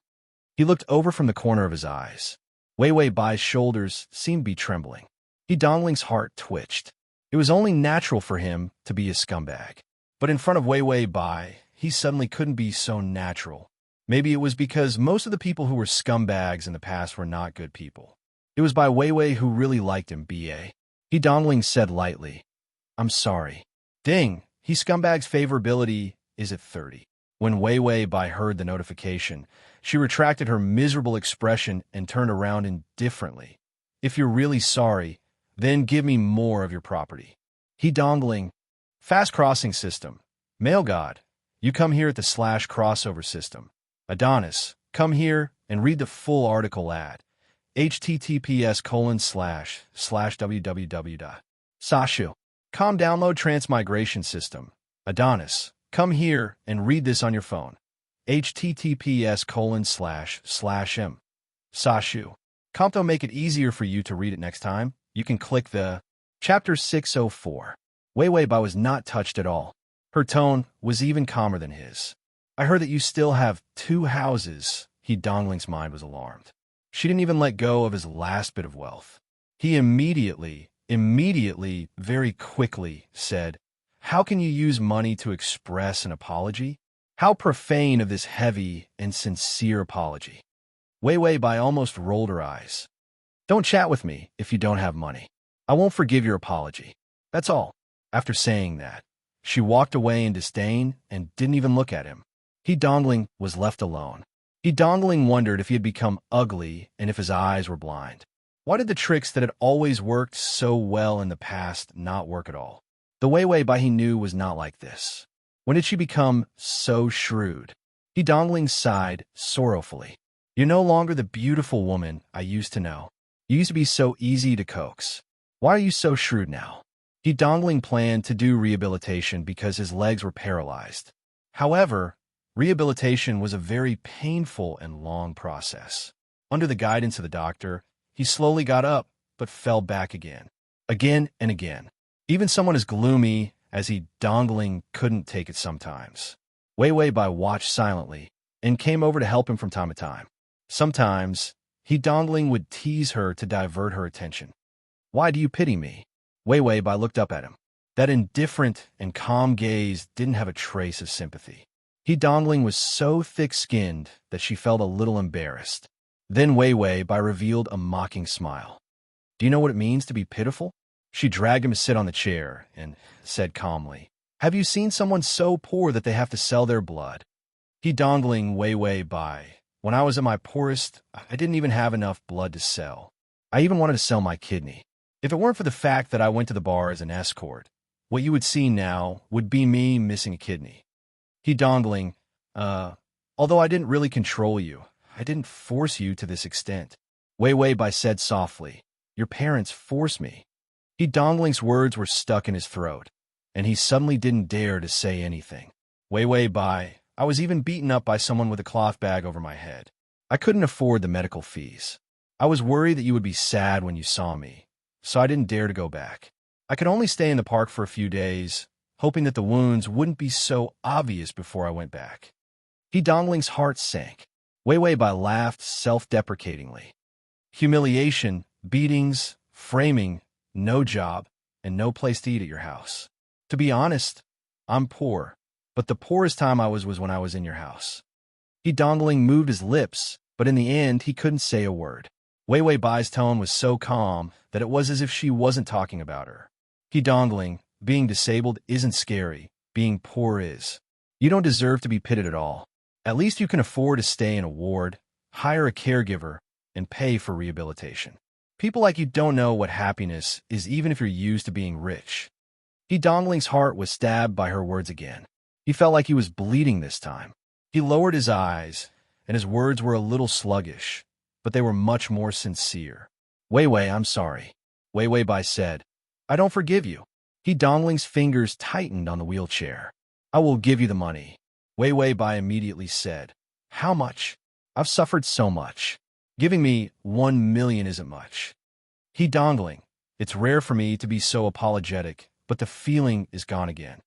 He looked over from the corner of his eyes. Wei Wei Bai's shoulders seemed to be trembling. He Dongling's heart twitched. It was only natural for him to be a scumbag. But in front of Wei Wei Bai, he suddenly couldn't be so natural. Maybe it was because most of the people who were scumbags in the past were not good people. It was by Wei Wei who really liked him, B.A. He Dongling said lightly, "I'm sorry." Ding, he scumbag's favorability is at 30. When Wei Wei Bai heard the notification, she retracted her miserable expression and turned around indifferently. "If you're really sorry, then give me more of your property." He Dongling, fast crossing system. Male God, you come here at the /crossover system. Adonis, come here and read the full article at https://www. Sashu, com download Transmigration system. Adonis, come here and read this on your phone. https://m. Sashu, Compto make it easier for you to read it next time. You can click the Chapter 604. Wei Wei Bai was not touched at all. Her tone was even calmer than his. "I heard that you still have 2 houses." He Dongling's mind was alarmed. She didn't even let go of his last bit of wealth. He immediately, very quickly said, "How can you use money to express an apology? How profane of this heavy and sincere apology." Wei Wei Bai almost rolled her eyes. "Don't chat with me if you don't have money. I won't forgive your apology. That's all." After saying that, she walked away in disdain and didn't even look at him. He Dongling was left alone. He Dongling wondered if he had become ugly and if his eyes were blind. Why did the tricks that had always worked so well in the past not work at all? The Wei Wei Bai he knew was not like this. When did she become so shrewd? He Dongling sighed sorrowfully. "You're no longer the beautiful woman I used to know. You used to be so easy to coax. Why are you so shrewd now?" He Dongling planned to do rehabilitation because his legs were paralyzed. However, rehabilitation was a very painful and long process. Under the guidance of the doctor, he slowly got up, but fell back again and again. Even someone as gloomy as he Dongling couldn't take it sometimes. Wei Wei Bai watched silently and came over to help him from time to time. Sometimes, he Dongling would tease her to divert her attention. "Why do you pity me?" Wei Wei Bai looked up at him. That indifferent and calm gaze didn't have a trace of sympathy. He Dongling was so thick-skinned that she felt a little embarrassed. Then Wei Wei Bai revealed a mocking smile. "Do you know what it means to be pitiful?" She dragged him to sit on the chair and said calmly, "Have you seen someone so poor that they have to sell their blood?" He Dongling Wei Wei Bai. "When I was at my poorest, I didn't even have enough blood to sell. I even wanted to sell my kidney. If it weren't for the fact that I went to the bar as an escort, what you would see now would be me missing a kidney." He Dongling, although I didn't really control you, I didn't force you to this extent." Wei Wei Bai said softly, "Your parents forced me." He Dongling's words were stuck in his throat, and he suddenly didn't dare to say anything. "Wei Wei Bai, I was even beaten up by someone with a cloth bag over my head. I couldn't afford the medical fees. I was worried that you would be sad when you saw me, so I didn't dare to go back. I could only stay in the park for a few days, hoping that the wounds wouldn't be so obvious before I went back." He Dongling's heart sank. Wei Wei Bai laughed self-deprecatingly. "Humiliation, beatings, framing, no job, and no place to eat at your house. To be honest, I'm poor, but the poorest time I was when I was in your house." He Dongling moved his lips, but in the end he couldn't say a word. Wei Wei Bai's tone was so calm that it was as if she wasn't talking about her. He Dongling, being disabled isn't scary, being poor is. You don't deserve to be pitied at all. At least you can afford to stay in a ward, hire a caregiver, and pay for rehabilitation. People like you don't know what happiness is even if you're used to being rich. He Dongling's heart was stabbed by her words again. He felt like he was bleeding this time. He lowered his eyes, and his words were a little sluggish, but they were much more sincere. "Wei Wei, I'm sorry." Wei Wei Bai said, "I don't forgive you." He Dongling's fingers tightened on the wheelchair. "I will give you the money." Wei Wei Bai immediately said, "How much? I've suffered so much. Giving me 1 million isn't much." He Dongling, "It's rare for me to be so apologetic, but the feeling is gone again."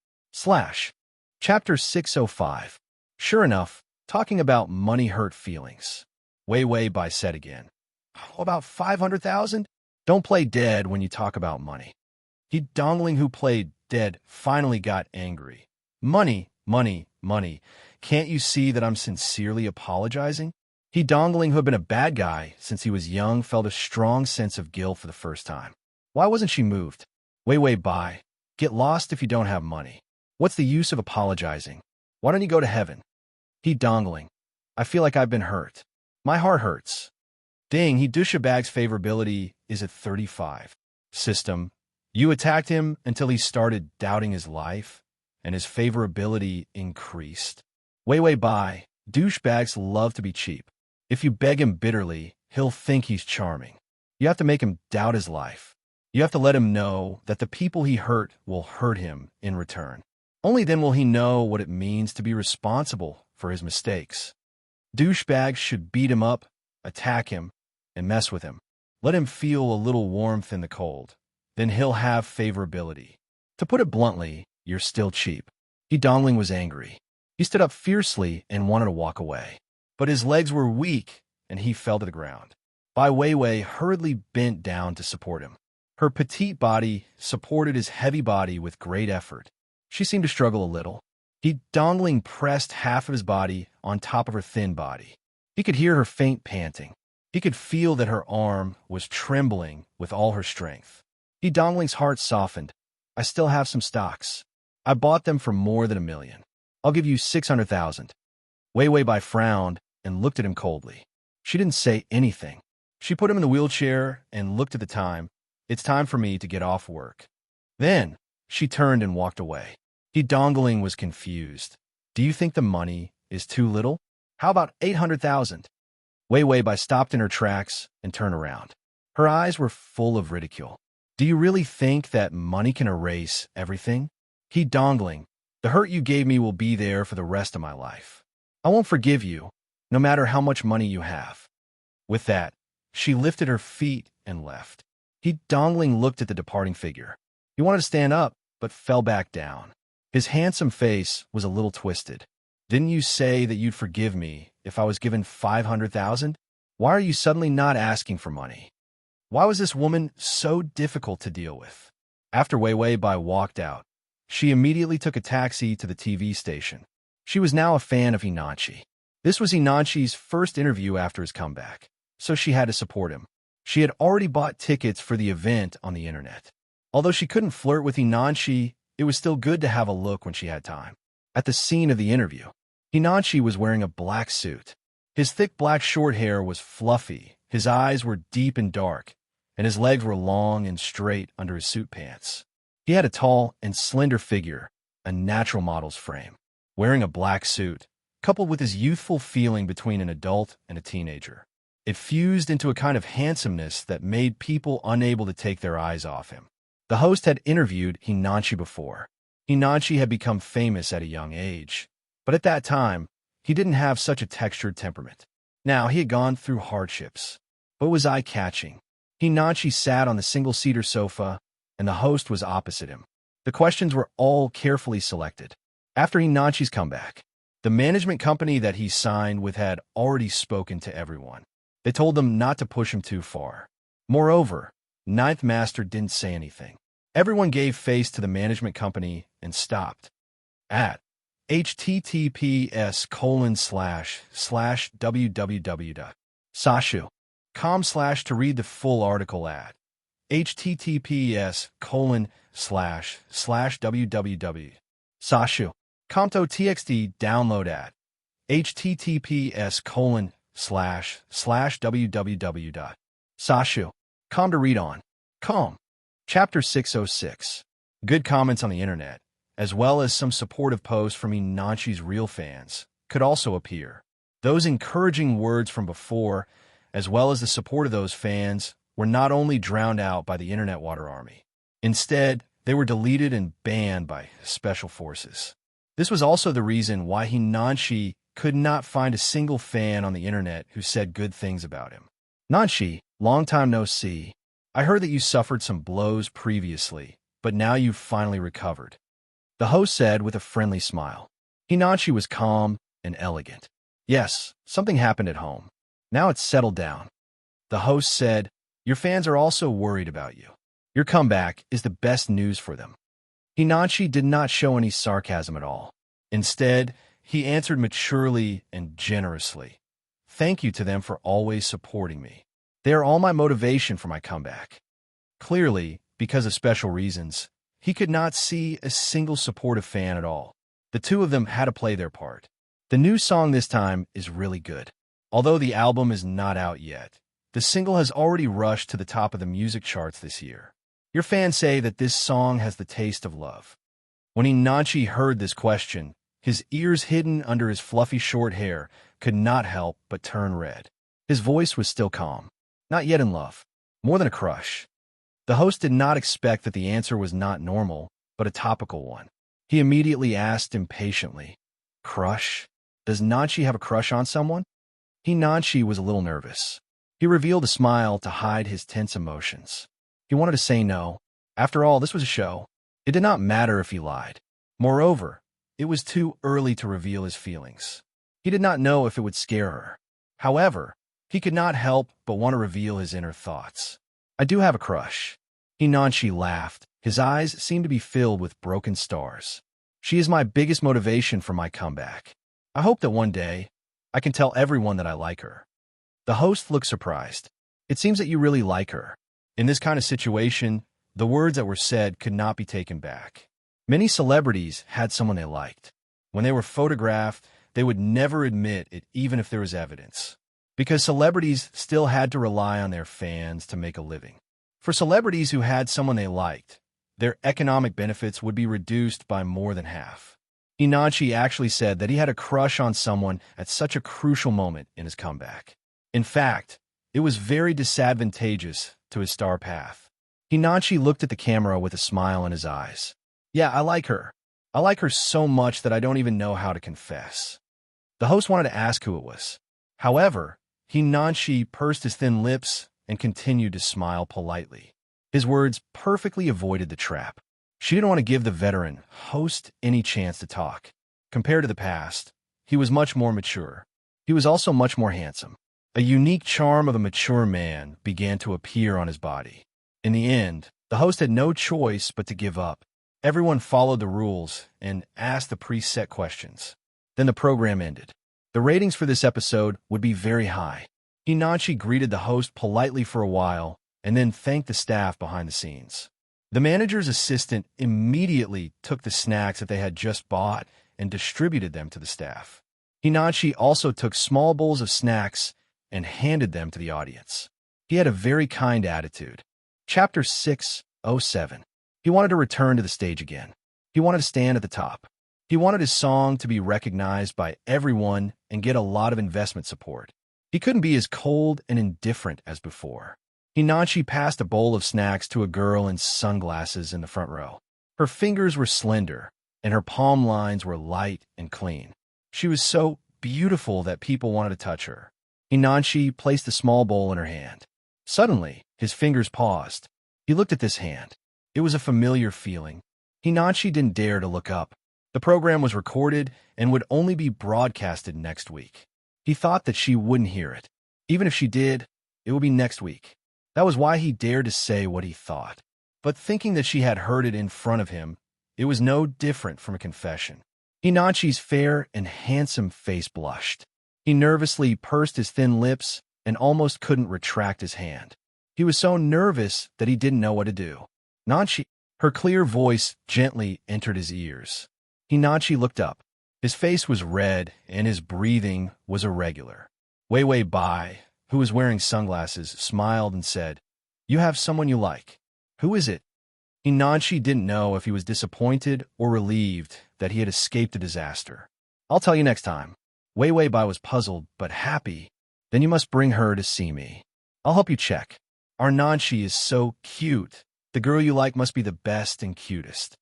Chapter 605. Sure enough, talking about money hurt feelings. Wei Wei Bai said again. How about 500,000? Don't play dead when you talk about money. He Dongling, who played dead, finally got angry. Money, money, money. Can't you see that I'm sincerely apologizing? He Dongling, who had been a bad guy since he was young, felt a strong sense of guilt for the first time. Why wasn't she moved? Wei Wei Bai, get lost if you don't have money. What's the use of apologizing? Why don't you go to heaven? He Dongling, I feel like I've been hurt. My heart hurts. Ding, he Dushabag's favorability is at 35. System, you attacked him until he started doubting his life, and his favorability increased. Wei Wei Bai, douchebags love to be cheap. If you beg him bitterly, he'll think he's charming. You have to make him doubt his life. You have to let him know that the people he hurt will hurt him in return. Only then will he know what it means to be responsible for his mistakes. Douchebags should beat him up, attack him, and mess with him. Let him feel a little warmth in the cold. Then he'll have favorability. To put it bluntly, you're still cheap. He Dongling was angry. He stood up fiercely and wanted to walk away. But his legs were weak, and he fell to the ground. Bai Weiwei hurriedly bent down to support him. Her petite body supported his heavy body with great effort. She seemed to struggle a little. He Dongling pressed half of his body on top of her thin body. He could hear her faint panting. He could feel that her arm was trembling with all her strength. He Dongling's heart softened. I still have some stocks. I bought them for more than $1 million. I'll give you 600,000. Wei Wei Bai frowned and looked at him coldly. She didn't say anything. She put him in the wheelchair and looked at the time. It's time for me to get off work. Then she turned and walked away. He Dongling was confused. Do you think the money is too little? How about 800,000? Wei Wei Bai stopped in her tracks and turned around. Her eyes were full of ridicule. Do you really think that money can erase everything? He Dongling, the hurt you gave me will be there for the rest of my life. I won't forgive you, no matter how much money you have. With that, she lifted her feet and left. He Dongling looked at the departing figure. He wanted to stand up, but fell back down. His handsome face was a little twisted. Didn't you say that you'd forgive me if I was given 500,000? Why are you suddenly not asking for money? Why was this woman so difficult to deal with? After Wei Wei Bai walked out, she immediately took a taxi to the TV station. She was now a fan of Hinanchi. This was Hinanchi's first interview after his comeback, so she had to support him. She had already bought tickets for the event on the internet. Although she couldn't flirt with Hinanchi, it was still good to have a look when she had time. At the scene of the interview, Hinanchi was wearing a black suit. His thick black short hair was fluffy, his eyes were deep and dark, and his legs were long and straight under his suit pants. He had a tall and slender figure, a natural model's frame. Wearing a black suit, coupled with his youthful feeling between an adult and a teenager, it fused into a kind of handsomeness that made people unable to take their eyes off him. The host had interviewed Hinanchi before. Hinanchi had become famous at a young age, but at that time, he didn't have such a textured temperament. Now he had gone through hardships, but was eye-catching. Hinanchi sat on the single-seater sofa, and the host was opposite him. The questions were all carefully selected. After Hinanchi's comeback, the management company that he signed with had already spoken to everyone. They told them not to push him too far. Moreover, Ninth Master didn't say anything. Everyone gave face to the management company and stopped. At https://www.sashu.com/ to read the full article at https://www.sashu.com/txt download at https://www.sashu.com to read on. Chapter 606. Good comments on the internet, as well as some supportive posts from Hinanchi's real fans, could also appear. Those encouraging words from before, as well as the support of those fans, were not only drowned out by the internet water army. Instead, they were deleted and banned by special forces. This was also the reason why Hinanchi could not find a single fan on the internet who said good things about him. Nanchi, long time no see. I heard that you suffered some blows previously, but now you've finally recovered. The host said with a friendly smile. Hinanchi was calm and elegant. Yes, something happened at home. Now it's settled down. The host said, "Your fans are also worried about you. Your comeback is the best news for them." Hinachi did not show any sarcasm at all. Instead, he answered maturely and generously, "Thank you to them for always supporting me. They are all my motivation for my comeback." Clearly, because of special reasons, he could not see a single supportive fan at all. The two of them had to play their part. The new song this time is really good. Although the album is not out yet, the single has already rushed to the top of the music charts this year. Your fans say that this song has the taste of love. When Hinachi heard this question, his ears hidden under his fluffy short hair could not help but turn red. His voice was still calm. Not yet in love. More than a crush. The host did not expect that the answer was not normal, but a topical one. He immediately asked impatiently, "Crush? Does Nachi have a crush on someone?" Hinachi was a little nervous. He revealed a smile to hide his tense emotions. He wanted to say no. After all, this was a show. It did not matter if he lied. Moreover, it was too early to reveal his feelings. He did not know if it would scare her. However, he could not help but want to reveal his inner thoughts. "I do have a crush." Hinachi laughed. His eyes seemed to be filled with broken stars. "She is my biggest motivation for my comeback. I hope that one day I can tell everyone that I like her." The host looked surprised. "It seems that you really like her." In this kind of situation, the words that were said could not be taken back. Many celebrities had someone they liked. When they were photographed, they would never admit it even if there was evidence, because celebrities still had to rely on their fans to make a living. For celebrities who had someone they liked, their economic benefits would be reduced by more than half. Hinachi actually said that he had a crush on someone at such a crucial moment in his comeback. In fact, it was very disadvantageous to his star path. Hinachi looked at the camera with a smile in his eyes. "Yeah, I like her. I like her so much that I don't even know how to confess." The host wanted to ask who it was. However, Hinachi pursed his thin lips and continued to smile politely. His words perfectly avoided the trap. She didn't want to give the veteran host any chance to talk. Compared to the past, he was much more mature. He was also much more handsome. A unique charm of a mature man began to appear on his body. In the end, the host had no choice but to give up. Everyone followed the rules and asked the preset questions. Then the program ended. The ratings for this episode would be very high. Hinachi greeted the host politely for a while and then thanked the staff behind the scenes. The manager's assistant immediately took the snacks that they had just bought and distributed them to the staff. Hinachi also took small bowls of snacks and handed them to the audience. He had a very kind attitude. Chapter 607. He wanted to return to the stage again. He wanted to stand at the top. He wanted his song to be recognized by everyone and get a lot of investment support. He couldn't be as cold and indifferent as before. Hinachi passed a bowl of snacks to a girl in sunglasses in the front row. Her fingers were slender, and her palm lines were light and clean. She was so beautiful that people wanted to touch her. Hinachi placed the small bowl in her hand. Suddenly, his fingers paused. He looked at this hand. It was a familiar feeling. Hinachi didn't dare to look up. The program was recorded and would only be broadcasted next week. He thought that she wouldn't hear it. Even if she did, it would be next week. That was why he dared to say what he thought. But thinking that she had heard it in front of him, it was no different from a confession. Hinachi's fair and handsome face blushed. He nervously pursed his thin lips and almost couldn't retract his hand. He was so nervous that he didn't know what to do. "Nachi," her clear voice gently entered his ears. Hinachi looked up. His face was red and his breathing was irregular. Wei Bai, who was wearing sunglasses, smiled and said, "You have someone you like. Who is it?" Hinachi didn't know if he was disappointed or relieved that he had escaped a disaster. "I'll tell you next time." Wei Bai was puzzled but happy. "Then you must bring her to see me. I'll help you check. Our Nanchi is so cute. The girl you like must be the best and cutest."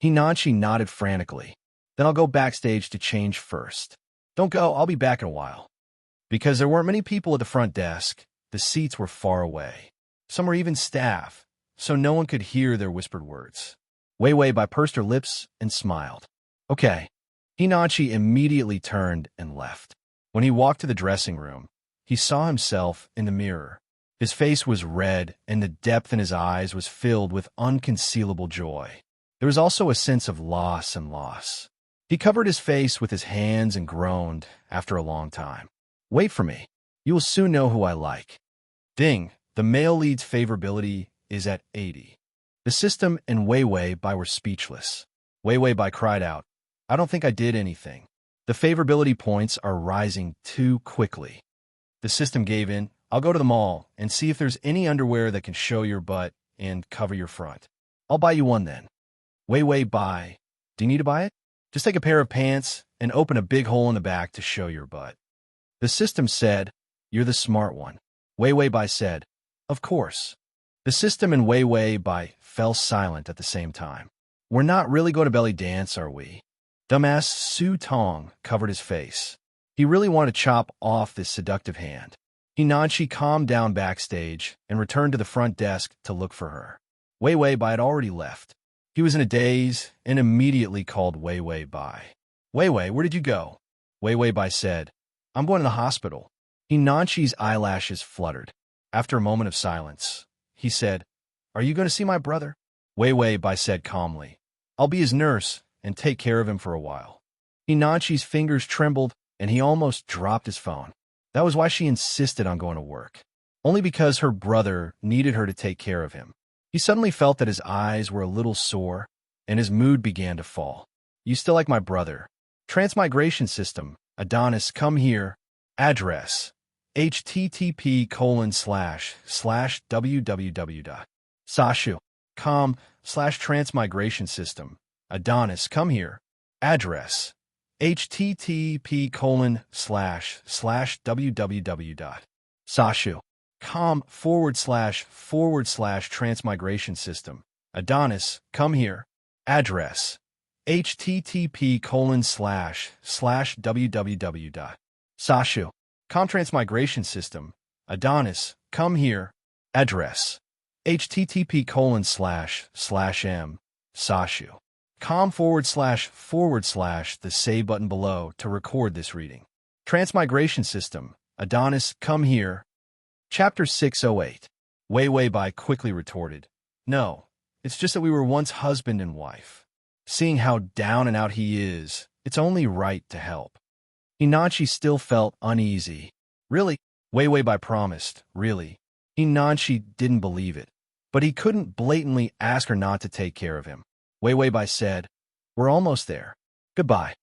Hinachi nodded frantically. "Then I'll go backstage to change first." "Don't go, I'll be back in a while." Because there weren't many people at the front desk, the seats were far away. Some were even staff, so no one could hear their whispered words. Wei Bai pursed her lips and smiled. "Okay." Hinachi immediately turned and left. When he walked to the dressing room, He saw himself in the mirror. His face was red, and the depth in his eyes was filled with unconcealable joy. There was also a sense of loss and loss. He covered his face with his hands and groaned after a long time. Wait for me. You will soon know who I like. Ding. The male lead's favorability is at 80. The system and Wei Wei Bai were speechless. Wei Wei Bai cried out, I don't think I did anything. The favorability points are rising too quickly. The system gave in. I'll go to the mall and see if there's any underwear that can show your butt and cover your front. I'll buy you one then. Wei Wei Bai. Do you need to buy it? Just take a pair of pants and open a big hole in the back to show your butt. The system said, You're the smart one. Wei Wei Bai said, Of course. The system and Wei Wei Bai fell silent at the same time. We're not really going to belly dance, are we? Dumbass Su Tong covered his face. He really wanted to chop off this seductive hand. He nodded. She calmed down backstage and returned to the front desk to look for her. Wei Wei Bai had already left. He was in a daze and immediately called Wei Wei Bai. Wei Wei, where did you go? Wei Wei Bai said, I'm going to the hospital. Hinanchi's eyelashes fluttered. After a moment of silence, he said, Are you going to see my brother? Wei Wei Bai said calmly, I'll be his nurse and take care of him for a while. Hinanchi's fingers trembled and he almost dropped his phone. That was why she insisted on going to work. Only because her brother needed her to take care of him. He suddenly felt that his eyes were a little sore, and his mood began to fall. You still like my brother. Transmigration system. Adonis, come here. Address. http://www.sashu.com/transmigration system. Adonis, come here. Address. http://www.sashu.com/transmigration system. Adonis, come here. Address. http://www.sashu.com/transmigration system. Adonis, come here. Address. http://m/sashu.com// the save button below to record this reading. Transmigration system. Adonis, come here. Chapter 608. Wei Wei Bai quickly retorted, No, it's just that we were once husband and wife. Seeing how down and out he is, it's only right to help. Hinanchi still felt uneasy. Really? Wei Wei Bai promised, really. Hinanchi didn't believe it, but he couldn't blatantly ask her not to take care of him. Wei Wei Bai said, We're almost there. Goodbye.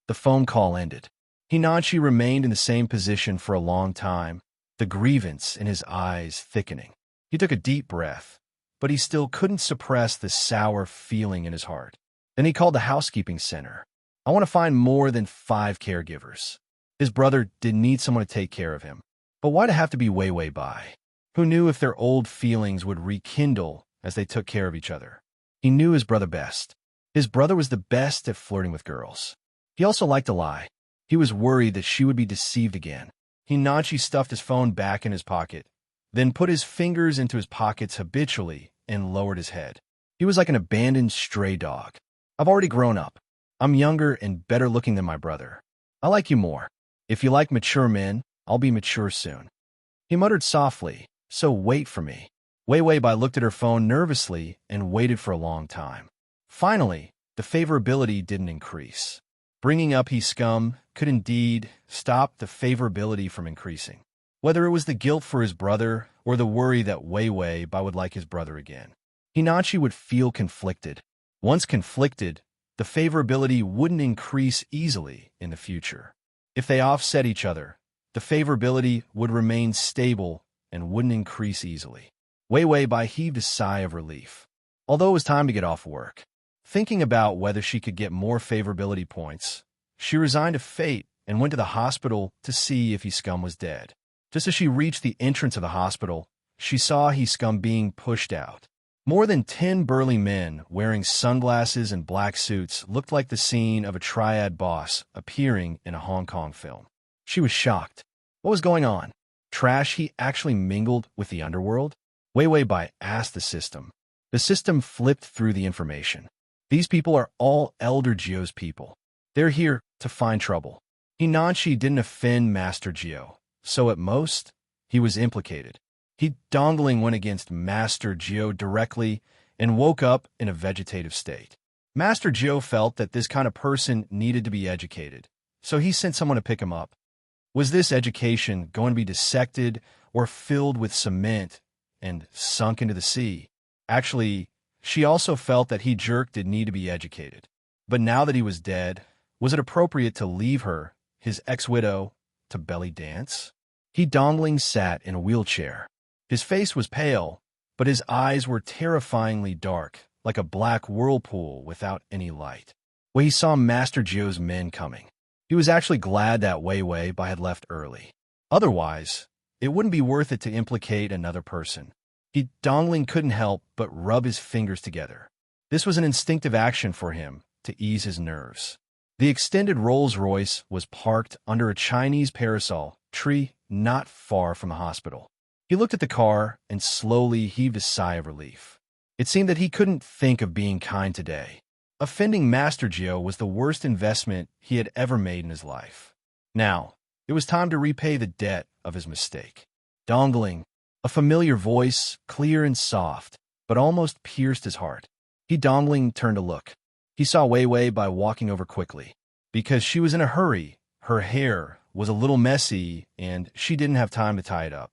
The phone call ended. Hinanchi remained in the same position for a long time, the grievance in his eyes thickening. He took a deep breath, but he still couldn't suppress the sour feeling in his heart. Then he called the housekeeping center. I want to find more than 5 caregivers. His brother did need someone to take care of him. But why'd it have to be Wei Wei Bai? Who knew if their old feelings would rekindle as they took care of each other? He knew his brother best. His brother was the best at flirting with girls. He also liked to lie. He was worried that she would be deceived again. Hinanchi stuffed his phone back in his pocket, then put his fingers into his pockets habitually and lowered his head. He was like an abandoned stray dog. I've already grown up. I'm younger and better looking than my brother. I like you more. If you like mature men, I'll be mature soon. He muttered softly, so wait for me. Wei Wei Bai looked at her phone nervously and waited for a long time. Finally, the favorability didn't increase. Bringing up he scum could indeed stop the favorability from increasing. Whether it was the guilt for his brother or the worry that Wei Wei Bai would like his brother again. Hinanchi would feel conflicted. Once conflicted, the favorability wouldn't increase easily in the future. If they offset each other, the favorability would remain stable and wouldn't increase easily. Wei Wei Bai heaved a sigh of relief. Although it was time to get off work, thinking about whether she could get more favorability points, she resigned to fate and went to the hospital to see if he scum was dead. Just as she reached the entrance of the hospital, she saw he scum being pushed out. More than 10 burly men wearing sunglasses and black suits looked like the scene of a triad boss appearing in a Hong Kong film. She was shocked. What was going on? Trash he actually mingled with the underworld? Wei Wei Bai asked the system. The system flipped through the information. These people are all Elder Gio's people. They're here to find trouble. Hinanchi didn't offend Master Gio, so at most, he was implicated. He dongling went against Master Geo directly and woke up in a vegetative state. Master Geo felt that this kind of person needed to be educated, so he sent someone to pick him up. Was this education going to be dissected or filled with cement and sunk into the sea? Actually, she also felt that he jerk did need to be educated. But now that he was dead, was it appropriate to leave her, his ex-widow, to belly dance? He dongling sat in a wheelchair. His face was pale, but his eyes were terrifyingly dark, like a black whirlpool without any light. When he saw Master Geo's men coming, he was actually glad that Wei Wei Bai had left early. Otherwise, it wouldn't be worth it to implicate another person. He dongling couldn't help but rub his fingers together. This was an instinctive action for him to ease his nerves. The extended Rolls-Royce was parked under a Chinese parasol tree not far from the hospital. He looked at the car and slowly heaved a sigh of relief. It seemed that he couldn't think of being kind today. Offending Master Geo was the worst investment he had ever made in his life. Now, it was time to repay the debt of his mistake. Dongling, a familiar voice, clear and soft, but almost pierced his heart. He dongling turned to look. He saw Wei Wei Bai walking over quickly. Because she was in a hurry, her hair was a little messy, and she didn't have time to tie it up.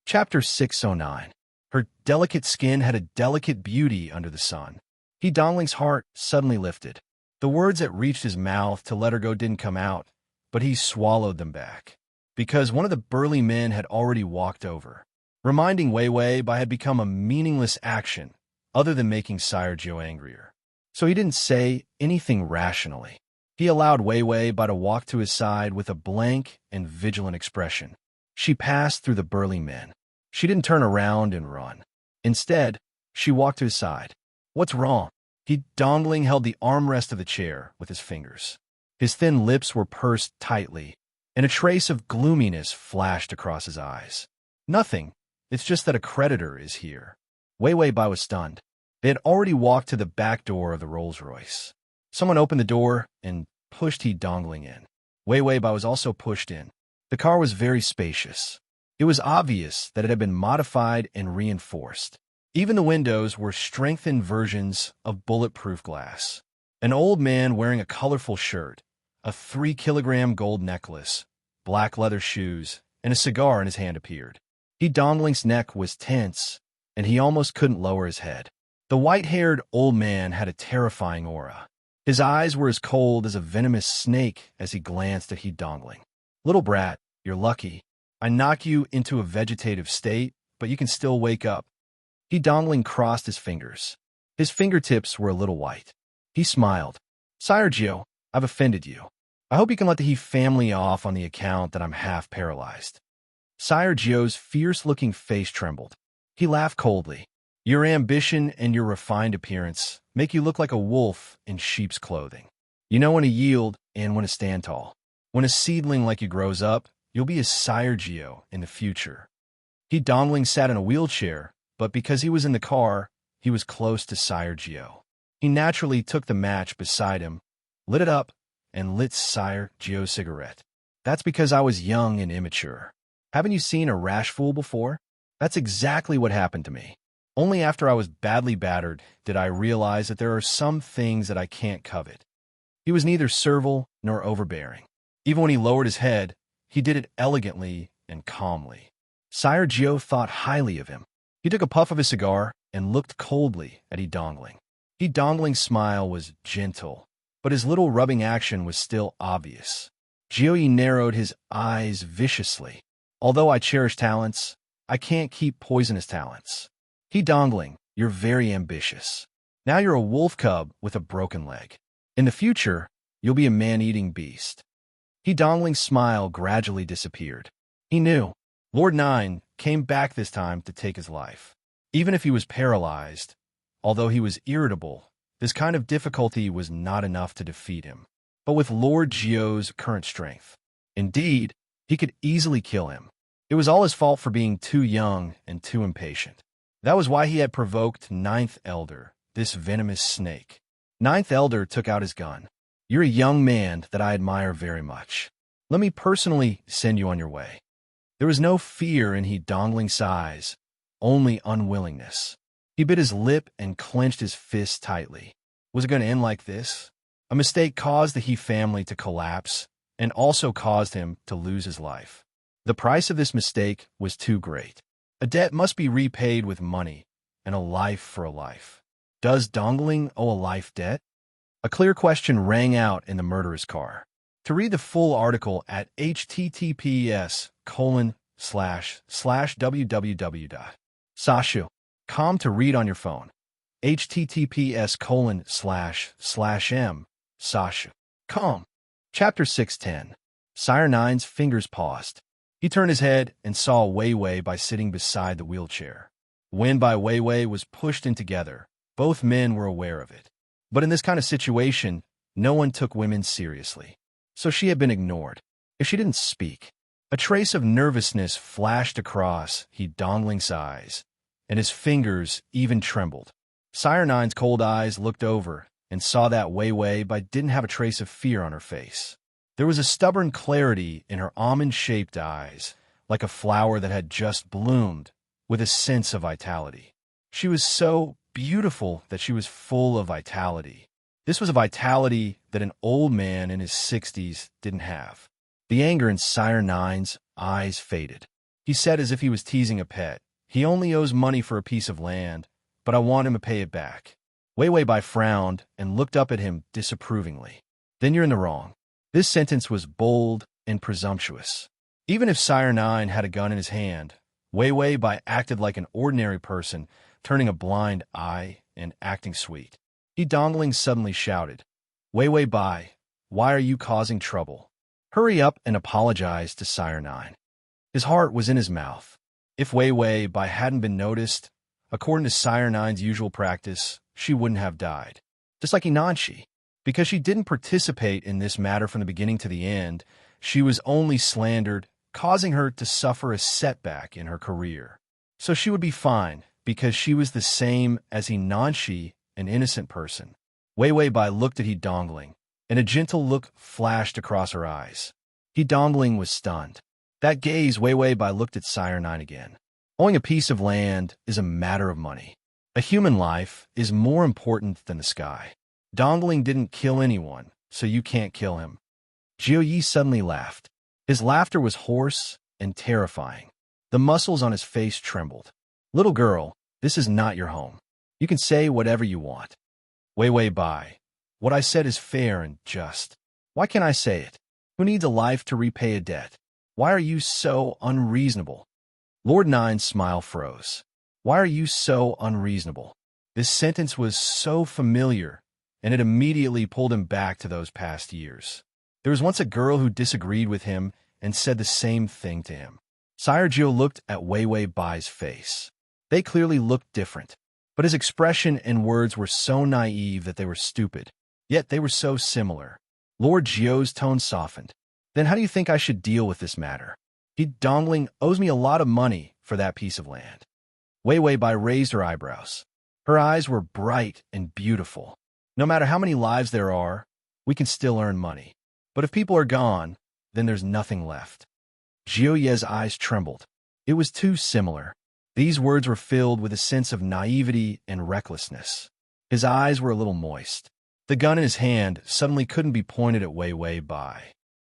Chapter 609. Her delicate skin had a delicate beauty under the sun. He dongling's heart suddenly lifted. The words that reached his mouth to let her go didn't come out, but he swallowed them back. Because one of the burly men had already walked over. Reminding Wei Wei Bai had become a meaningless action, other than making Sire Geo angrier. So he didn't say anything rationally. He allowed Wei Wei Bai to walk to his side with a blank and vigilant expression. She passed through the burly men. She didn't turn around and run. Instead, she walked to his side. What's wrong? He dongling held the armrest of the chair with his fingers. His thin lips were pursed tightly, and a trace of gloominess flashed across his eyes. Nothing. It's just that a creditor is here. Wei Wei Bai was stunned. They had already walked to the back door of the Rolls-Royce. Someone opened the door and pushed he dongling in. Wei Wei Bai was also pushed in. The car was very spacious. It was obvious that it had been modified and reinforced. Even the windows were strengthened versions of bulletproof glass. An old man wearing a colorful shirt, a 3-kilogram gold necklace, black leather shoes, and a cigar in his hand appeared. He dongling's neck was tense, and he almost couldn't lower his head. The white-haired old man had a terrifying aura. His eyes were as cold as a venomous snake as he glanced at he dongling. Little brat, you're lucky. I knock you into a vegetative state, but you can still wake up. He dongling crossed his fingers. His fingertips were a little white. He smiled. Sire Geo, I've offended you. I hope you can let the He family off on the account that I'm half paralyzed. Sire Geo's fierce-looking face trembled. He laughed coldly. Your ambition and your refined appearance make you look like a wolf in sheep's clothing. You know when to yield and when to stand tall. When a seedling like you grows up, you'll be a Sire Geo in the future. He dongling sat in a wheelchair, but because he was in the car, he was close to Sire Geo. He naturally took the match beside him, lit it up, and lit Sire Geo's cigarette. That's because I was young and immature. Haven't you seen a rash fool before? That's exactly what happened to me. Only after I was badly battered did I realize that there are some things that I can't covet. He was neither servile nor overbearing. Even when he lowered his head, he did it elegantly and calmly. Sire Geo thought highly of him. He took a puff of his cigar and looked coldly at he dongling. He dongling's smile was gentle, but his little rubbing action was still obvious. Geo narrowed his eyes viciously. Although I cherish talents, I can't keep poisonous talents. He dongling, you're very ambitious. Now you're a wolf cub with a broken leg. In the future, you'll be a man-eating beast. He dongling's smile gradually disappeared. He knew. Lord Nine came back this time to take his life. Even if he was paralyzed, although he was irritable, this kind of difficulty was not enough to defeat him. But with Lord Geo's current strength, indeed, he could easily kill him. It was all his fault for being too young and too impatient. That was why he had provoked Ninth Elder, this venomous snake. Ninth Elder took out his gun. You're a young man that I admire very much. Let me personally send you on your way. There was no fear in He Dongling's eyes, only unwillingness. He bit his lip and clenched his fist tightly. Was it going to end like this? A mistake caused the He family to collapse and also caused him to lose his life. The price of this mistake was too great. A debt must be repaid with money, and a life for a life. Does Dongling owe a life debt? A clear question rang out in the murderer's car. To read the full article at https://www.sashu.com to read on your phone. https://m/sashu.com. Chapter 610. Sire Nine's fingers paused. He turned his head and saw Wei Wei by sitting beside the wheelchair. Wen by Wei Wei was pushed in together. Both men were aware of it. But in this kind of situation, no one took women seriously. So she had been ignored. If she didn't speak, a trace of nervousness flashed across He Dongling's eyes, and his fingers even trembled. Sire Nine's cold eyes looked over and saw that Wei Wei didn't have a trace of fear on her face. There was a stubborn clarity in her almond-shaped eyes, like a flower that had just bloomed, with a sense of vitality. She was so beautiful that she was full of vitality. This was a vitality that an old man in his 60s didn't have. The anger in Sire Nine's eyes faded. He said as if he was teasing a pet, "He only owes money for a piece of land, but I want him to pay it back." Wei Wei frowned and looked up at him disapprovingly. "Then you're in the wrong." This sentence was bold and presumptuous. Even if Sire Nine had a gun in his hand, Wei Wei acted like an ordinary person, turning a blind eye and acting sweet. He Dongling suddenly shouted, "Wei Wei, why are you causing trouble? Hurry up and apologize to Sire Nine." His heart was in his mouth. If Wei Wei hadn't been noticed, according to Sire Nine's usual practice, she wouldn't have died. Just like Inanshi. Because she didn't participate in this matter from the beginning to the end, she was only slandered, causing her to suffer a setback in her career. So she would be fine, because she was the same as Inanshi, an innocent person. Wei Wei looked at He Dongling, and a gentle look flashed across her eyes. He Dongling was stunned. That gaze, Wei Wei looked at Sire Nine again. Owning a piece of land is a matter of money. A human life is more important than the sky. Dongling didn't kill anyone, so you can't kill him. Jiu Yi suddenly laughed. His laughter was hoarse and terrifying. The muscles on his face trembled. "Little girl, this is not your home. You can say whatever you want." Wei Wei what I said is fair and just. Why can't I say it? Who needs a life to repay a debt? Why are you so unreasonable? Lord Nine's smile froze. Why are you so unreasonable? This sentence was so familiar, and it immediately pulled him back to those past years. There was once a girl who disagreed with him and said the same thing to him. Sire Jiu looked at Wei Wei's face. They clearly looked different, but his expression and words were so naive that they were stupid, yet they were so similar. Lord Jiu's tone softened. "Then how do you think I should deal with this matter? He Dongling owes me a lot of money for that piece of land." Wei raised her eyebrows. Her eyes were bright and beautiful. "No matter how many lives there are, we can still earn money. But if people are gone, then there's nothing left." Jiu Ye's eyes trembled. It was too similar. These words were filled with a sense of naivety and recklessness. His eyes were a little moist. The gun in his hand suddenly couldn't be pointed at Wei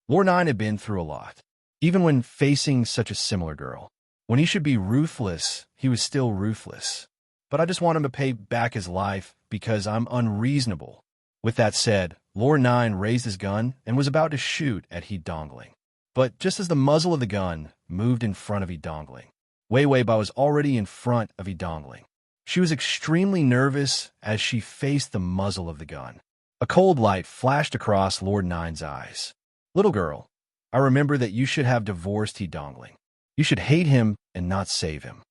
Lord Nine had been through a lot, even when facing such a similar girl. When he should be ruthless, he was still ruthless. "But I just want him to pay back his life because I'm unreasonable." With that said, Lord Nine raised his gun and was about to shoot at He Dongling. But just as the muzzle of the gun moved in front of He Dongling, Wei was already in front of He Dongling. She was extremely nervous as she faced the muzzle of the gun. A cold light flashed across Lord Nine's eyes. "Little girl, I remember that you should have divorced He Dongling. You should hate him and not save him."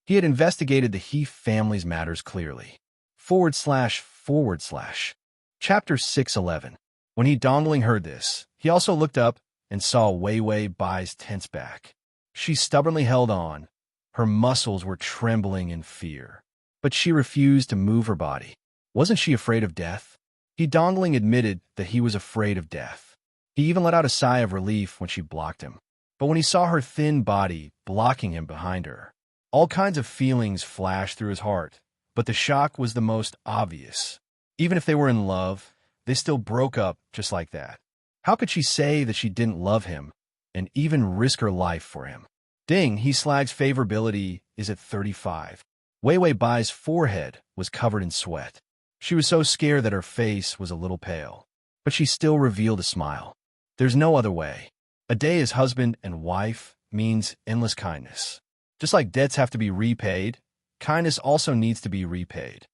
He had investigated the He family's matters clearly. // Chapter 611. When He Dongling heard this, he also looked up and saw Wei Bai's tense back. She stubbornly held on. Her muscles were trembling in fear. But she refused to move her body. Wasn't she afraid of death? He Dongling admitted that he was afraid of death. He even let out a sigh of relief when she blocked him. But when he saw her thin body blocking him behind her, all kinds of feelings flashed through his heart, but the shock was the most obvious. Even if they were in love, they still broke up just like that. How could she say that she didn't love him and even risk her life for him? Ding, he slags favorability is at 35. Wei Wei Bai's forehead was covered in sweat. She was so scared that her face was a little pale, but she still revealed a smile. There's no other way. A day as husband and wife means endless kindness. Just like debts have to be repaid, kindness also needs to be repaid.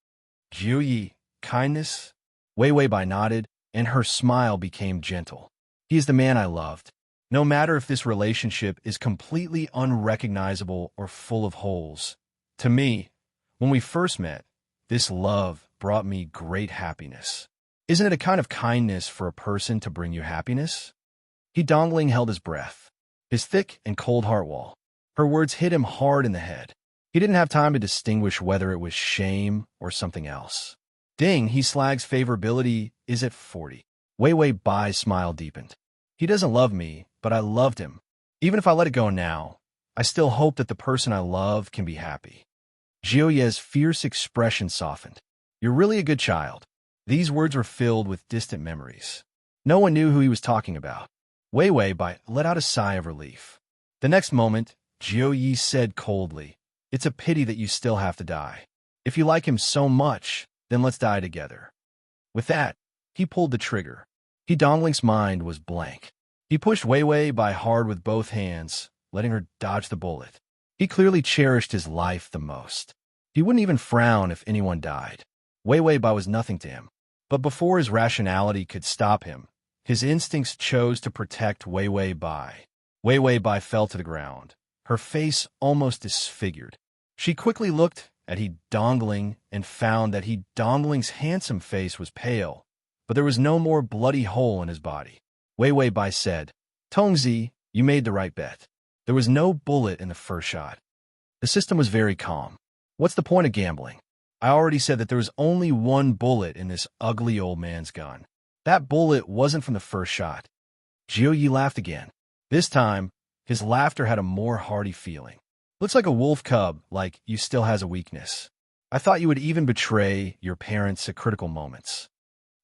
Jiu Yi, kindness? Wei Wei Bai nodded, and her smile became gentle. He is the man I loved. No matter if this relationship is completely unrecognizable or full of holes. To me, when we first met, this love brought me great happiness. Isn't it a kind of kindness for a person to bring you happiness? He dongling held his breath, his thick and cold heart wall. Her words hit him hard in the head. He didn't have time to distinguish whether it was shame or something else. Ding, he slags favorability is at 40. Wei Wei Bai's smile deepened. He doesn't love me, but I loved him. Even if I let it go now, I still hope that the person I love can be happy. Jiu Ye's fierce expression softened. You're really a good child. These words were filled with distant memories. No one knew who he was talking about. Wei Wei Bai let out a sigh of relief. The next moment, Jiu Yi said coldly, "It's a pity that you still have to die. If you like him so much, then let's die together." With that, he pulled the trigger. He Dongling's mind was blank. He pushed Wei Wei Bai hard with both hands, letting her dodge the bullet. He clearly cherished his life the most. He wouldn't even frown if anyone died. Wei Wei Bai was nothing to him. But before his rationality could stop him, his instincts chose to protect Wei Wei Bai. Wei Wei Bai fell to the ground, her face almost disfigured. She quickly looked at He Dongling and found that He Dongling's handsome face was pale, but there was no more bloody hole in his body. Wei Wei Bai said, "Tongzi, you made the right bet. There was no bullet in the first shot." The system was very calm. What's the point of gambling? I already said that there was only one bullet in this ugly old man's gun. That bullet wasn't from the first shot. Jiu Yi laughed again. This time, his laughter had a more hearty feeling. Looks like a wolf cub, like you still has a weakness. I thought you would even betray your parents at critical moments.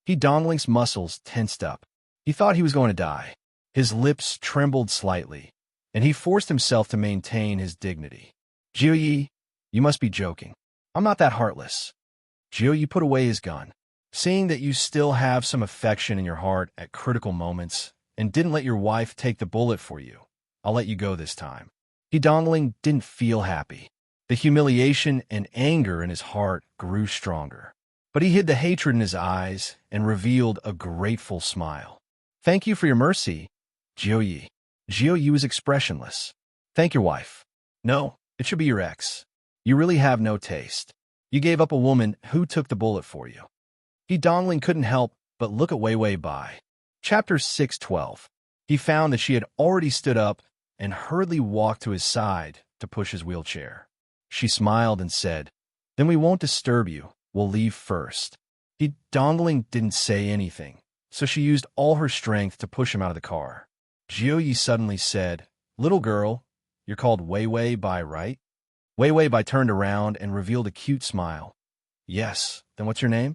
He Dongling's muscles tensed up. He thought he was going to die. His lips trembled slightly, and he forced himself to maintain his dignity. Jiu Yi, you must be joking. I'm not that heartless. Jiu Yi put away his gun. Seeing that you still have some affection in your heart at critical moments and didn't let your wife take the bullet for you, I'll let you go this time. He Dongling didn't feel happy. The humiliation and anger in his heart grew stronger. But he hid the hatred in his eyes and revealed a grateful smile. Thank you for your mercy, Jiu Yi. Jiu Yi was expressionless. Thank your wife. No, it should be your ex. You really have no taste. You gave up a woman who took the bullet for you. He Dongling couldn't help but look at Wei Wei Bai. Chapter 6:12. He found that she had already stood up and hurriedly walked to his side to push his wheelchair. She smiled and said, "Then we won't disturb you. We'll leave first." He Dongling didn't say anything, so she used all her strength to push him out of the car. Jiu Yi suddenly said, "Little girl, you're called Wei Wei Bai, right?" Wei Wei Bai turned around and revealed a cute smile. "Yes, then what's your name?"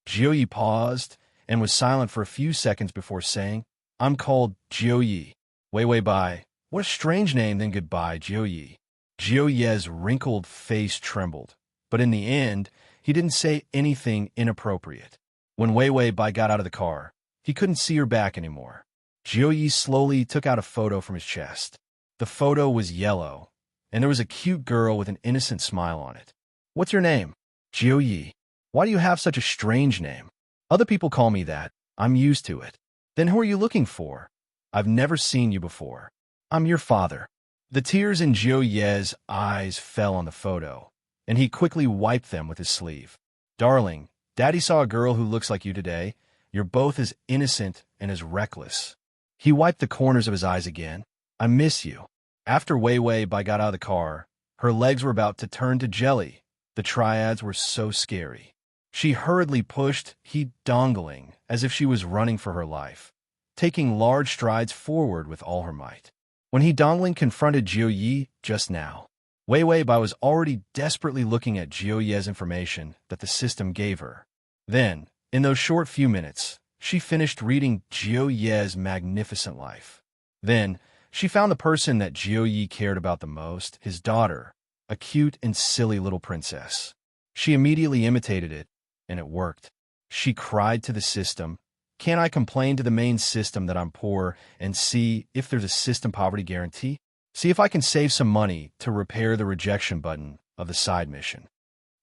Jiu Yi paused and was silent for a few seconds before saying, "I'm called Jiu Yi." Wei Wei Bai, what a strange name, then goodbye, Jiu Yi. Jiu Ye's wrinkled face trembled, but in the end, he didn't say anything inappropriate. When Wei Wei Bai got out of the car, he couldn't see her back anymore. Jiu Yi slowly took out a photo from his chest. The photo was yellow, and there was a cute girl with an innocent smile on it. "What's your name?" "Jiu Yi." "Why do you have such a strange name?" "Other people call me that. I'm used to it." "Then who are you looking for?" "I've never seen you before." "I'm your father." The tears in Jiu Ye's eyes fell on the photo, and he quickly wiped them with his sleeve. "Darling, Daddy saw a girl who looks like you today. You're both as innocent and as reckless." He wiped the corners of his eyes again. "I miss you." After Wei Wei Bai got out of the car, her legs were about to turn to jelly. The triads were so scary. She hurriedly pushed He Dongling as if she was running for her life. taking large strides forward with all her might. When He Dongling confronted Jiu Yi just now, Wei Wei Bai was already desperately looking at Jiu Ye's information that the system gave her. Then, in those short few minutes, she finished reading Jiu Ye's magnificent life. Then, she found the person that Jiu Yi cared about the most, his daughter, a cute and silly little princess. She immediately imitated it, and it worked. She cried to the system, "Can I complain to the main system that I'm poor and see if there's a system poverty guarantee? See if I can save some money to repair the rejection button of the side mission."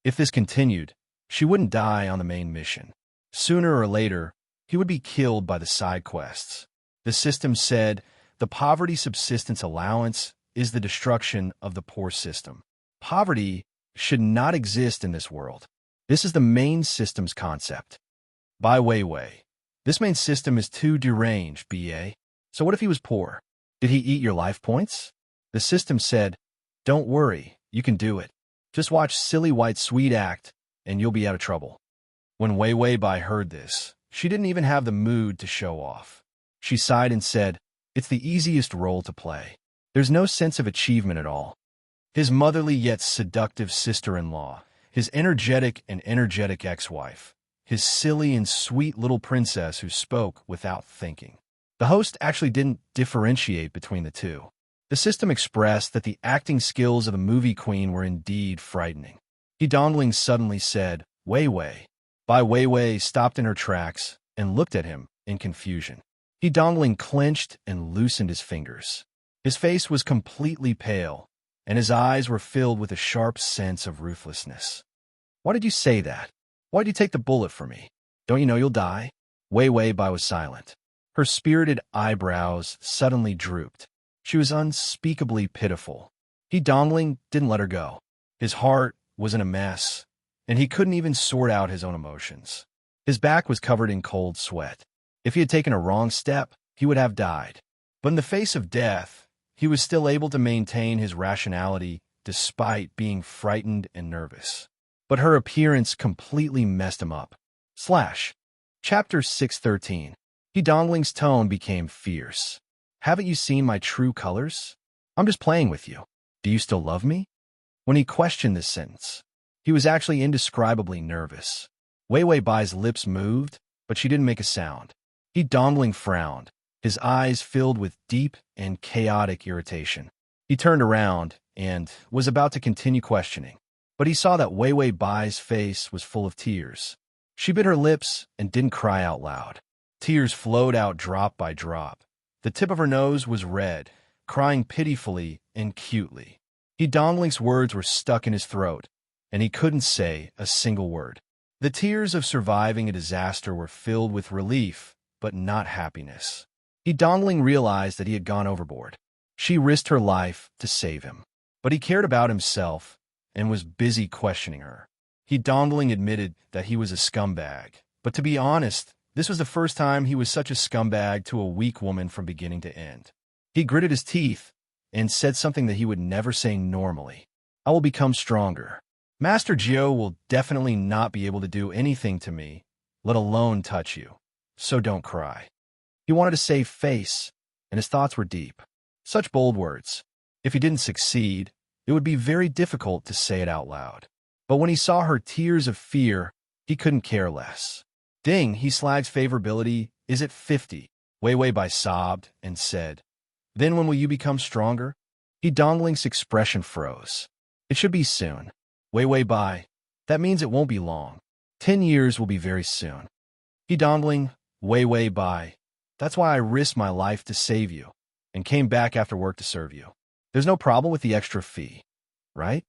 If this continued, she wouldn't die on the main mission. Sooner or later, he would be killed by the side quests. The system said, "The poverty subsistence allowance is the destruction of the poor system." Poverty should not exist in this world. This is the main system's concept. By Wei Wei, this main system is too deranged, BA. So what if he was poor? Did he eat your life points? The system said, "Don't worry, you can do it. Just watch Silly White Sweet act, and you'll be out of trouble." When Wei Wei Bai heard this, she didn't even have the mood to show off. She sighed and said, "It's the easiest role to play. There's no sense of achievement at all." His motherly yet seductive sister-in-law, his energetic ex-wife, his silly and sweet little princess who spoke without thinking. The host actually didn't differentiate between the two. The system expressed that the acting skills of the movie queen were indeed frightening. He Dongling suddenly said, "Wei Wei." Bai Wei Wei stopped in her tracks and looked at him in confusion. He Dongling clenched and loosened his fingers. His face was completely pale, and his eyes were filled with a sharp sense of ruthlessness. "Why did you say that? Why did you take the bullet for me? Don't you know you'll die?" Wei Wei Bai was silent. Her spirited eyebrows suddenly drooped. She was unspeakably pitiful. He Dongling didn't let her go. His heart was in a mess, and he couldn't even sort out his own emotions. His back was covered in cold sweat. If he had taken a wrong step, he would have died. But in the face of death, he was still able to maintain his rationality despite being frightened and nervous. But her appearance completely messed him up. Chapter 613. He Dongling's tone became fierce. "Haven't you seen my true colors? I'm just playing with you. Do you still love me?" When he questioned this sentence, he was actually indescribably nervous. Wei Wei Bai's lips moved, but she didn't make a sound. He Dongling frowned, his eyes filled with deep and chaotic irritation. He turned around and was about to continue questioning, but he saw that Wei Wei Bai's face was full of tears. She bit her lips and didn't cry out loud. Tears flowed out drop by drop. The tip of her nose was red, crying pitifully and cutely. He Dongling's words were stuck in his throat, and he couldn't say a single word. The tears of surviving a disaster were filled with relief, but not happiness. He Dongling realized that he had gone overboard. She risked her life to save him, but he cared about himself and was busy questioning her. He Dongling admitted that he was a scumbag, but to be honest, this was the first time he was such a scumbag to a weak woman from beginning to end. He gritted his teeth and said something that he would never say normally. "I will become stronger. Master Jiu will definitely not be able to do anything to me, let alone touch you. So don't cry." He wanted to save face, and his thoughts were deep. Such bold words. If he didn't succeed, it would be very difficult to say it out loud. But when he saw her tears of fear, he couldn't care less. "Ding, he Slag's favorability is at 50. Wei Wei Bai sobbed and said, "Then when will you become stronger?" He Dongling's expression froze. "It should be soon. Wei Wei Bai, that means it won't be long. 10 years will be very soon." He Dongling, "Wei Wei Bai, that's why I risked my life to save you, and came back after work to serve you. There's no problem with the extra fee, right?"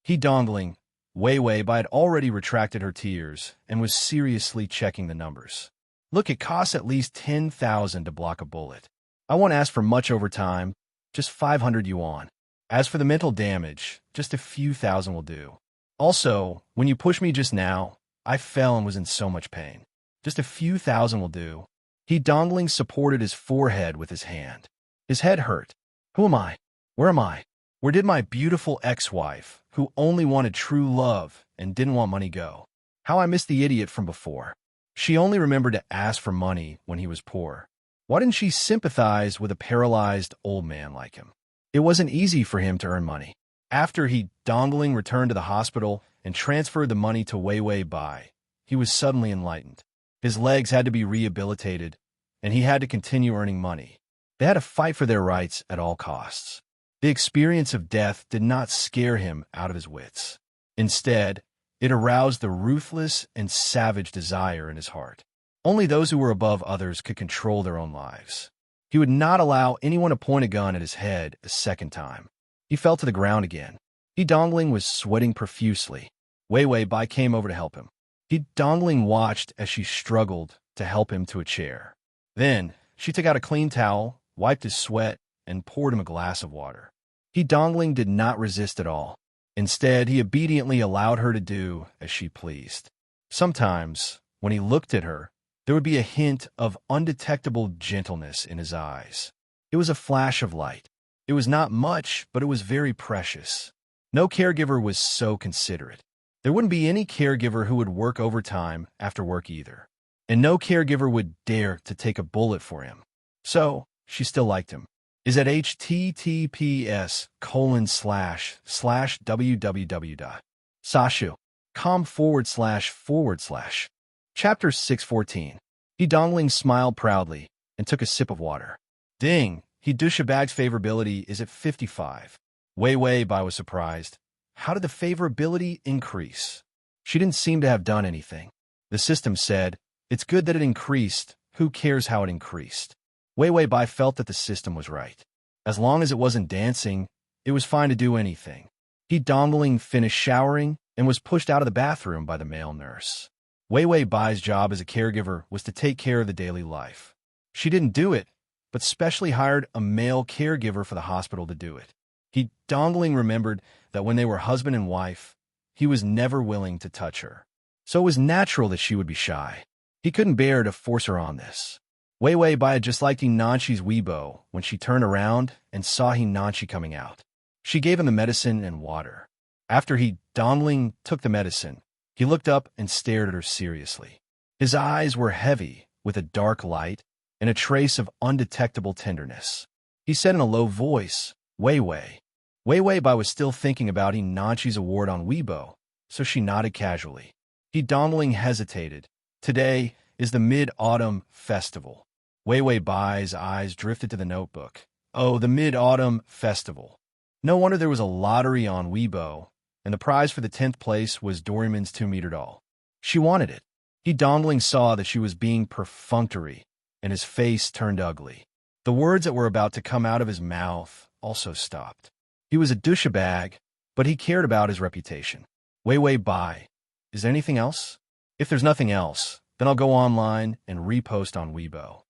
He Dongling, Wei Wei Bai had already retracted her tears and was seriously checking the numbers. "Look, it costs at least 10,000 to block a bullet. I won't ask for much overtime, just 500 yuan. As for the mental damage, just a few thousand will do. Also, when you pushed me just now, I fell and was in so much pain. Just a few thousand will do." He Dongling supported his forehead with his hand. His head hurt. "Who am I? Where am I? Where did my beautiful ex-wife, who only wanted true love and didn't want money, go? How I missed the idiot from before. She only remembered to ask for money when he was poor. Why didn't she sympathize with a paralyzed old man like him? It wasn't easy for him to earn money. After he dongling returned to the hospital and transferred the money to Wei Wei Bai, he was suddenly enlightened. His legs had to be rehabilitated, and he had to continue earning money. They had to fight for their rights at all costs. The experience of death did not scare him out of his wits. Instead, it aroused the ruthless and savage desire in his heart. Only those who were above others could control their own lives. He would not allow anyone to point a gun at his head a second time. He fell to the ground again. He dongling was sweating profusely. Wei Wei Bai came over to help him. He dongling watched as she struggled to help him to a chair. Then, she took out a clean towel, wiped his sweat, and poured him a glass of water. He dongling did not resist at all. Instead, he obediently allowed her to do as she pleased. Sometimes, when he looked at her, there would be a hint of undetectable gentleness in his eyes. It was a flash of light. It was not much, but it was very precious. No caregiver was so considerate. There wouldn't be any caregiver who would work overtime after work either. And no caregiver would dare to take a bullet for him. So, she still liked him. Is at https://www.sashu.com// Chapter 614. He dongling smiled proudly and took a sip of water. Ding! He douchebag's favorability is at 55. Wei Wei Bai was surprised. How did the favorability increase? She didn't seem to have done anything. The system said, it's good that it increased. Who cares how it increased? Wei Wei Bai felt that the system was right. As long as it wasn't dancing, it was fine to do anything. He dongling finished showering and was pushed out of the bathroom by the male nurse. Wei Wei Bai's job as a caregiver was to take care of the daily life. She didn't do it, but specially hired a male caregiver for the hospital to do it. He dongling remembered that when they were husband and wife, he was never willing to touch her. So it was natural that she would be shy. He couldn't bear to force her on this. Wei Wei Bai had just liked Hinachi's Weibo when she turned around and saw Hinachi coming out. She gave him the medicine and water. After he dongling took the medicine, he looked up and stared at her seriously. His eyes were heavy with a dark light and a trace of undetectable tenderness. He said in a low voice, Wei Wei. Wei Wei Bai was still thinking about Hinachi's award on Weibo, so she nodded casually. He dongling hesitated. Today is the Mid-Autumn Festival. Wei Wei Bai's eyes drifted to the notebook. Oh, the Mid-Autumn Festival. No wonder there was a lottery on Weibo, and the prize for the 10th place was Doraemon's 2-meter doll. She wanted it. He dongling saw that she was being perfunctory, and his face turned ugly. The words that were about to come out of his mouth also stopped. He was a douchebag, but he cared about his reputation. Wei Wei Bai, is there anything else? If there's nothing else, then I'll go online and repost on Weibo.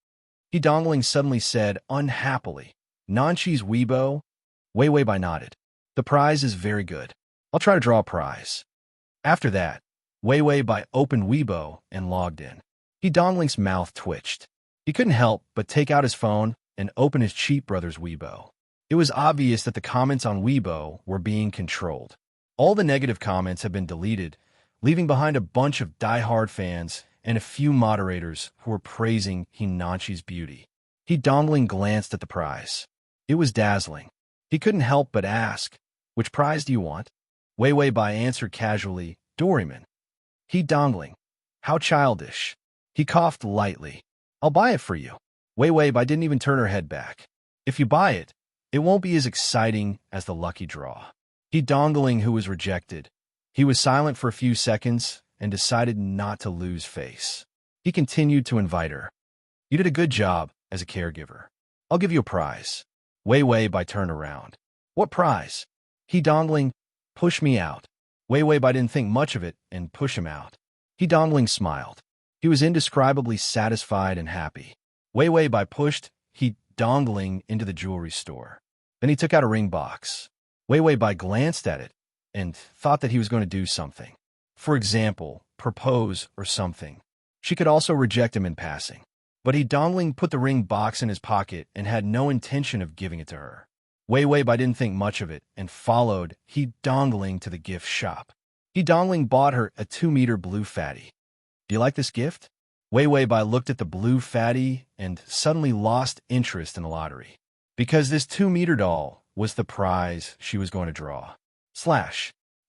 He dongling suddenly said unhappily, Nanchi's Weibo? Wei Wei Bai nodded. The prize is very good. I'll try to draw a prize. After that, Wei Wei Bai opened Weibo and logged in. He dongling's mouth twitched. He couldn't help but take out his phone and open his cheap brother's Weibo. It was obvious that the comments on Weibo were being controlled. All the negative comments had been deleted, leaving behind a bunch of die-hard fans and a few moderators who were praising Hinachi's beauty. He dongling glanced at the prize. It was dazzling. He couldn't help but ask, which prize do you want? Wei Wei Bai answered casually, Doraemon. He dongling. How childish. He coughed lightly. I'll buy it for you. Wei Wei Bai didn't even turn her head back. If you buy it, it won't be as exciting as the lucky draw. He dongling who was rejected. He was silent for a few seconds and decided not to lose face. He continued to invite her. You did a good job as a caregiver. I'll give you a prize. Wei Wei Bai turned around. What prize? He dongling, push me out. Wei Wei Bai didn't think much of it and push him out. He dongling smiled. He was indescribably satisfied and happy. Wei Wei Bai pushed he dongling into the jewelry store. Then he took out a ring box. Wei Wei Bai glanced at it and thought that he was going to do something. For example, propose or something. She could also reject him in passing. But he dongling put the ring box in his pocket and had no intention of giving it to her. Wei Wei Bai didn't think much of it and followed he dongling to the gift shop. He dongling bought her a 2-meter blue fatty. Do you like this gift? Wei Wei Bai looked at the blue fatty and suddenly lost interest in the lottery. Because this 2-meter doll was the prize she was going to draw.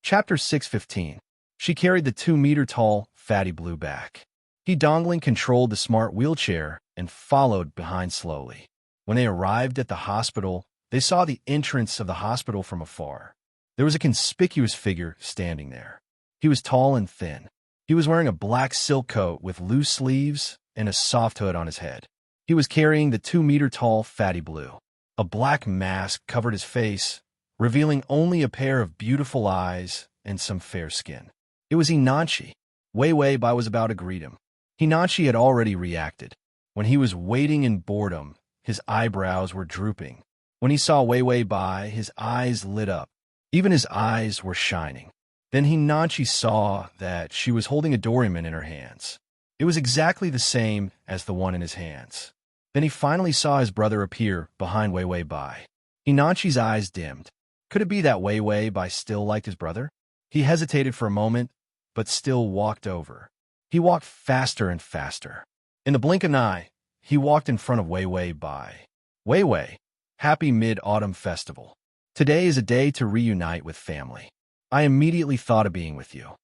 Chapter 615. She carried the 2-meter tall, fatty blue back. He dongling controlled the smart wheelchair and followed behind slowly. When they arrived at the hospital, they saw the entrance of the hospital from afar. There was a conspicuous figure standing there. He was tall and thin. He was wearing a black silk coat with loose sleeves and a soft hood on his head. He was carrying the 2-meter tall fatty blue. A black mask covered his face, revealing only a pair of beautiful eyes and some fair skin. It was Hinanchi. Wei Wei Bai was about to greet him. Hinanchi had already reacted. When he was waiting in boredom, his eyebrows were drooping. When he saw Wei Wei Bai, his eyes lit up. Even his eyes were shining. Then Hinanchi saw that she was holding a doryman in her hands. It was exactly the same as the one in his hands. Then he finally saw his brother appear behind Wei Wei Bai. Hinanchi's eyes dimmed. Could it be that Wei Wei Bai still liked his brother? He hesitated for a moment, but still walked over. He walked faster and faster. In the blink of an eye, he walked in front of Wei Wei Bai. Wei Wei, happy Mid-Autumn Festival. Today is a day to reunite with family. I immediately thought of being with you.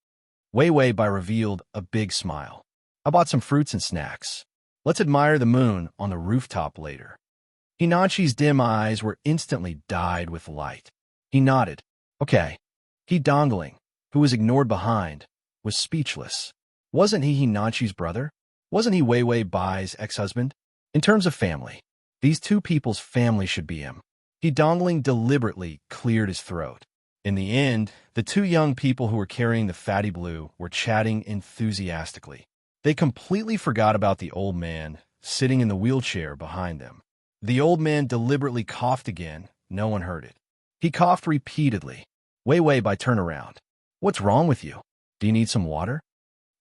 Wei Wei Bai revealed a big smile. I bought some fruits and snacks. Let's admire the moon on the rooftop later. Hinanchi's dim eyes were instantly dyed with light. He nodded. Okay. He dongling, who was ignored behind, was speechless. Wasn't he Hinanchi's brother? Wasn't he Wei Wei Bai's ex-husband? In terms of family, these two people's family should be him. He dongling deliberately cleared his throat. In the end, the two young people who were carrying the fatty blue were chatting enthusiastically. They completely forgot about the old man sitting in the wheelchair behind them. The old man deliberately coughed again. No one heard it. He coughed repeatedly. Wei Wei Bai turned around. What's wrong with you? Do you need some water?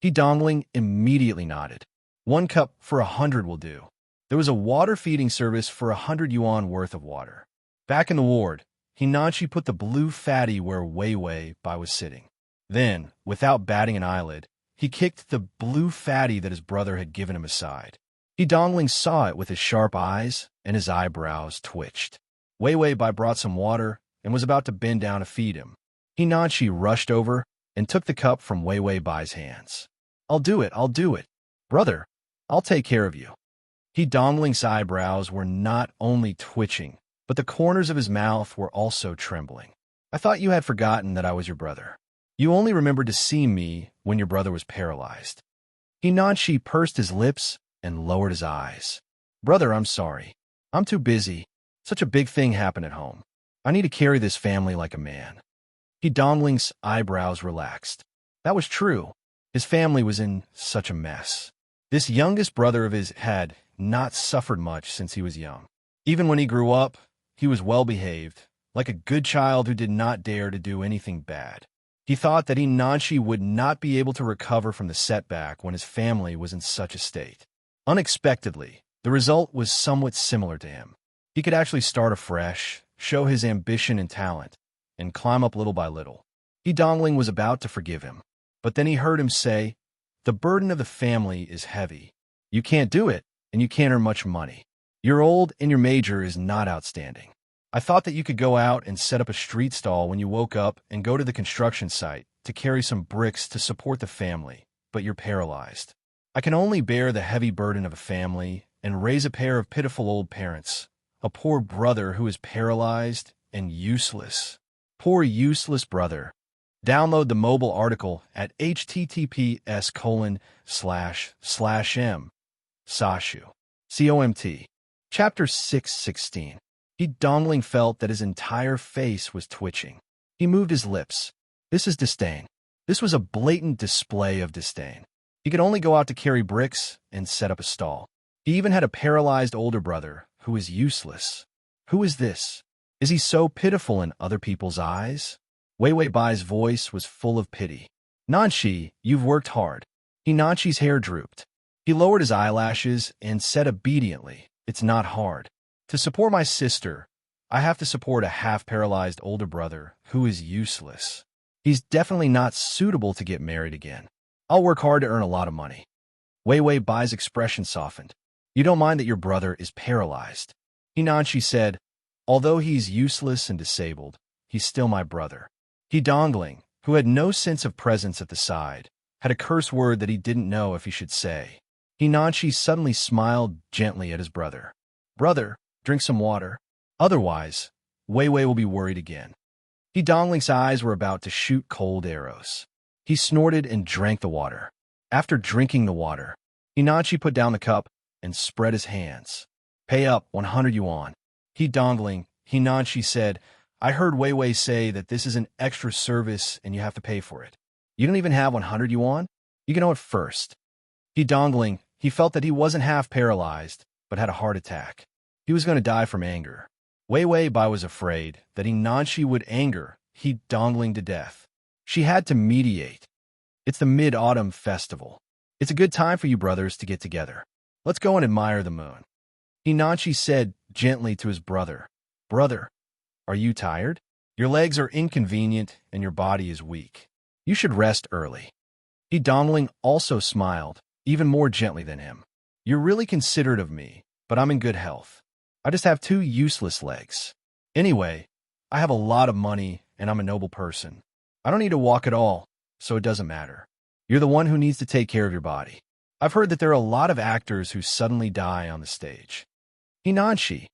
He dongling immediately nodded. 1 cup for 100 will do. There was a water feeding service for 100 yuan worth of water. Back in the ward, Hinanchi put the blue fatty where Wei Wei Bai was sitting. Then, without batting an eyelid, he kicked the blue fatty that his brother had given him aside. He dongling saw it with his sharp eyes, and his eyebrows twitched. Wei Wei Bai brought some water and was about to bend down to feed him. Hinanchi rushed over and took the cup from Wei Wei Bai's hands. I'll do it. Brother, I'll take care of you. He dongling's eyebrows were not only twitching, but the corners of his mouth were also trembling. I thought you had forgotten that I was your brother. You only remembered to see me when your brother was paralyzed. Hinanchi pursed his lips and lowered his eyes. Brother, I'm sorry. I'm too busy. Such a big thing happened at home. I need to carry this family like a man. He dongling's eyebrows relaxed. That was true. His family was in such a mess. This youngest brother of his had not suffered much since he was young. Even when he grew up, he was well-behaved, like a good child who did not dare to do anything bad. He thought that Hinanchi would not be able to recover from the setback when his family was in such a state. Unexpectedly, the result was somewhat similar to him. He could actually start afresh, show his ambition and talent, and climb up little by little. He dongling was about to forgive him, but then he heard him say, the burden of the family is heavy. You can't do it, and you can't earn much money. You're old, and your major is not outstanding. I thought that you could go out and set up a street stall when you woke up and go to the construction site to carry some bricks to support the family, but you're paralyzed. I can only bear the heavy burden of a family and raise a pair of pitiful old parents, a poor brother who is paralyzed and useless. Poor useless brother. Download the mobile article at https://m. Sashu. COMT. Chapter 616. He dongling felt that his entire face was twitching. He moved his lips. This is disdain. This was a blatant display of disdain. He could only go out to carry bricks and set up a stall. He even had a paralyzed older brother who is useless. Who is this? Is he so pitiful in other people's eyes? Wei Wei Bai's voice was full of pity. Nanshi, you've worked hard. Hinanchi's hair drooped. He lowered his eyelashes and said obediently, it's not hard. To support my sister, I have to support a half-paralyzed older brother who is useless. He's definitely not suitable to get married again. I'll work hard to earn a lot of money. Wei Wei Bai's expression softened. You don't mind that your brother is paralyzed? Hinanchi said, although he's useless and disabled, he's still my brother. He Dongling, who had no sense of presence at the side, had a curse word that he didn't know if he should say. Hinanchi suddenly smiled gently at his brother. Brother, drink some water. Otherwise, Wei Wei will be worried again. He Dongling's eyes were about to shoot cold arrows. He snorted and drank the water. After drinking the water, Hinanchi put down the cup and spread his hands. Pay up 100 yuan. He Dongling, Hinanchi said, I heard Wei Wei say that this is an extra service and you have to pay for it. You don't even have 100 yuan? You can know it first. He Dongling, he felt that he wasn't half paralyzed, but had a heart attack. He was going to die from anger. Wei Wei Bai was afraid that Hinanchi would anger He Dongling to death. She had to mediate. It's the Mid-Autumn Festival. It's a good time for you brothers to get together. Let's go and admire the moon. Hinanchi said gently to his brother, Brother, are you tired? Your legs are inconvenient and your body is weak. You should rest early. He Dongling also smiled, even more gently than him. You're really considerate of me, but I'm in good health. I just have 2 useless legs. Anyway, I have a lot of money and I'm a noble person. I don't need to walk at all, so it doesn't matter. You're the one who needs to take care of your body. I've heard that there are a lot of actors who suddenly die on the stage. Hinanchi,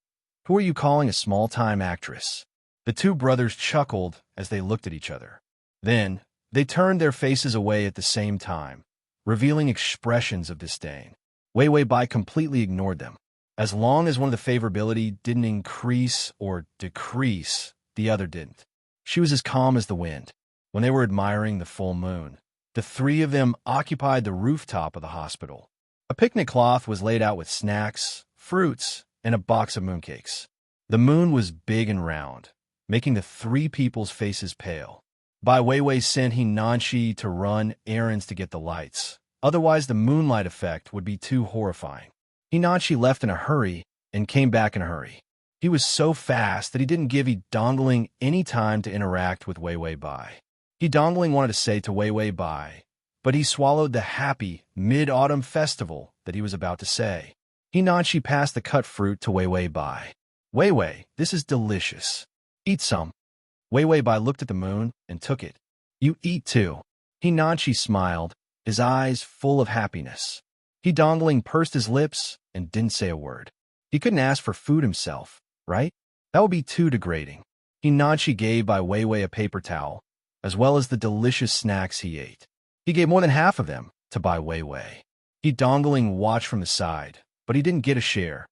who are you calling a small-time actress? The 2 brothers chuckled as they looked at each other. Then, they turned their faces away at the same time, revealing expressions of disdain. Wei Wei Bai completely ignored them. As long as one of the favorability didn't increase or decrease, the other didn't. She was as calm as the wind. When they were admiring the full moon, the 3 of them occupied the rooftop of the hospital. A picnic cloth was laid out with snacks, fruits, and a box of mooncakes. The moon was big and round, making the 3 people's faces pale. Bai Weiwei sent Hinanchi to run errands to get the lights. Otherwise, the moonlight effect would be too horrifying. Hinanchi left in a hurry and came back in a hurry. He was so fast that he didn't give He Dongling any time to interact with Wei Wei Bai. He Dongling wanted to say to Wei Wei Bai, but he swallowed the happy Mid-Autumn Festival that he was about to say. Hinanchi passed the cut fruit to Wei Wei Bai. Wei Wei, this is delicious. Eat some. Wei Wei Bai looked at the moon and took it. You eat too. Hinanchi smiled, his eyes full of happiness. He Dongling pursed his lips and didn't say a word. He couldn't ask for food himself, right? That would be too degrading. Hinanchi gave Bai Weiwei a paper towel, as well as the delicious snacks he ate. He gave more than half of them to Bai Weiwei. He Dongling watched from the side, but he didn't get a share.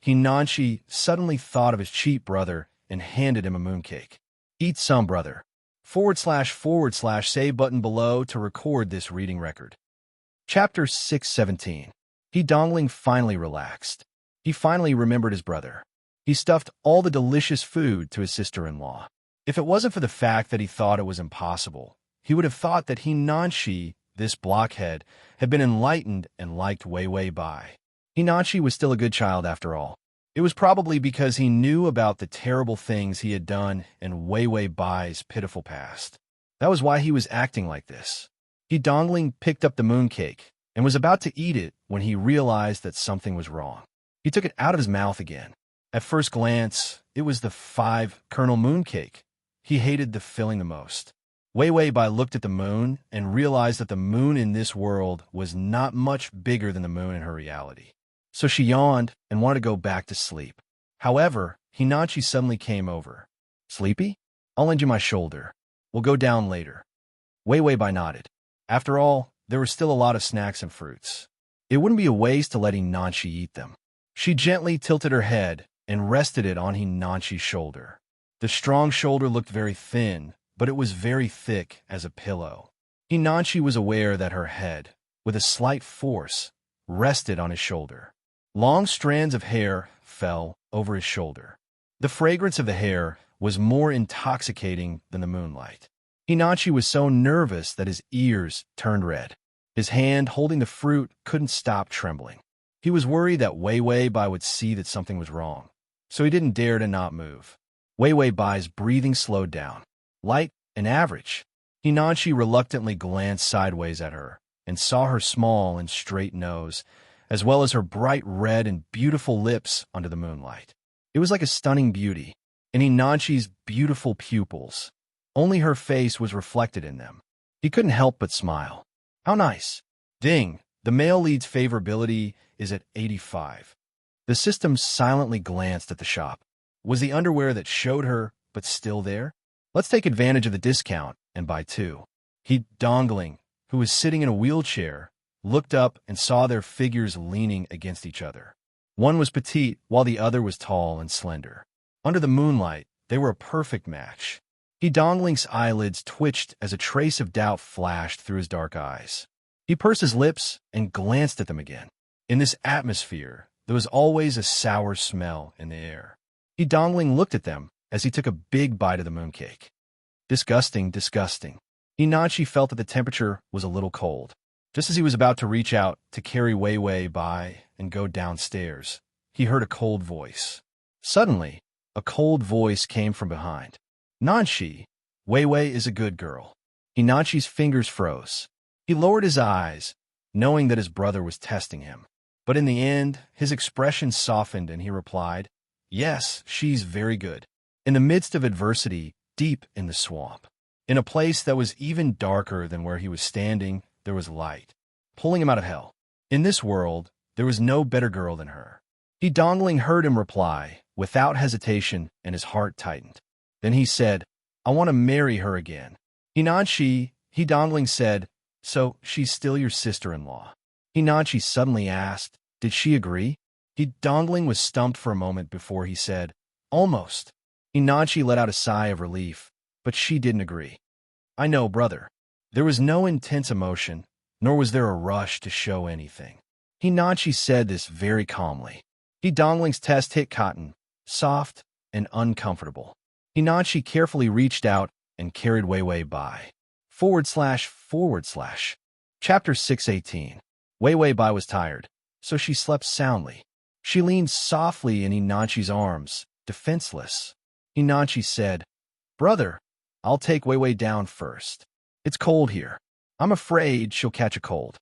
Hinanchi suddenly thought of his cheap brother and handed him a mooncake. Eat some, brother. // save button below to record this reading record. Chapter 617. He Dongling finally relaxed. He finally remembered his brother. He stuffed all the delicious food to his sister-in-law. If it wasn't for the fact that he thought it was impossible, he would have thought that Hinanchi, this blockhead, had been enlightened and liked Wei Wei Bai. Hinanchi was still a good child after all. It was probably because he knew about the terrible things he had done in Wei Wei Bai's pitiful past. That was why he was acting like this. He Dongling picked up the mooncake and was about to eat it when he realized that something was wrong. He took it out of his mouth again. At first glance, it was the 5-kernel mooncake. He hated the filling the most. Wei Wei Bai looked at the moon and realized that the moon in this world was not much bigger than the moon in her reality. So she yawned and wanted to go back to sleep. However, Hinanchi suddenly came over. Sleepy? I'll lend you my shoulder. We'll go down later. Wei Wei Bai nodded. After all, there were still a lot of snacks and fruits. It wouldn't be a waste to let Hinanchi eat them. She gently tilted her head and rested it on Hinanchi's shoulder. The strong shoulder looked very thin, but it was very thick as a pillow. Hinanchi was aware that her head, with a slight force, rested on his shoulder. Long strands of hair fell over his shoulder. The fragrance of the hair was more intoxicating than the moonlight. Hinanchi was so nervous that his ears turned red. His hand holding the fruit couldn't stop trembling. He was worried that Wei Wei Bai would see that something was wrong, so he didn't dare to not move. Wei Wei Bai's breathing slowed down. Light and average. Hinanchi reluctantly glanced sideways at her, and saw her small and straight nose, as well as her bright red and beautiful lips under the moonlight. It was like a stunning beauty, and Inachi's beautiful pupils. Only her face was reflected in them. He couldn't help but smile. How nice. Ding, the male lead's favorability is at 85. The system silently glanced at the shop. Was the underwear that showed her, but still there? Let's take advantage of the discount and buy two. He, Dongling, who was sitting in a wheelchair, looked up and saw their figures leaning against each other. One was petite, while the other was tall and slender. Under the moonlight, they were a perfect match. He, Dongling's eyelids twitched as a trace of doubt flashed through his dark eyes. He pursed his lips and glanced at them again. In this atmosphere, there was always a sour smell in the air. He, Dongling, looked at them as he took a big bite of the mooncake. Disgusting, disgusting. Inachi felt that the temperature was a little cold. Just as he was about to reach out to carry Wei Wei by and go downstairs, he heard a cold voice. Suddenly, a cold voice came from behind. Nanshi, Wei Wei is a good girl. Inachi's fingers froze. He lowered his eyes, knowing that his brother was testing him. But in the end, his expression softened and he replied, Yes, she's very good. In the midst of adversity, deep in the swamp, in a place that was even darker than where he was standing, there was light, pulling him out of hell. In this world, there was no better girl than her. He, Dongling, heard him reply, without hesitation, and his heart tightened. Then he said, I want to marry her again. Inachi, he, Dongling, said, So she's still your sister-in-law? Inachi suddenly asked, Did she agree? He, Dongling, was stumped for a moment before he said, Almost. Inachi let out a sigh of relief, but she didn't agree. I know, brother. There was no intense emotion, nor was there a rush to show anything. Inachi said this very calmly. He, Dongling's test hit cotton, soft and uncomfortable. Inachi carefully reached out and carried Wei Wei by. // Chapter 618. Wei Wei Bai was tired, so she slept soundly. She leaned softly in Inachi's arms, defenseless. Inachi said, Brother, I'll take Wei Wei down first. It's cold here. I'm afraid she'll catch a cold.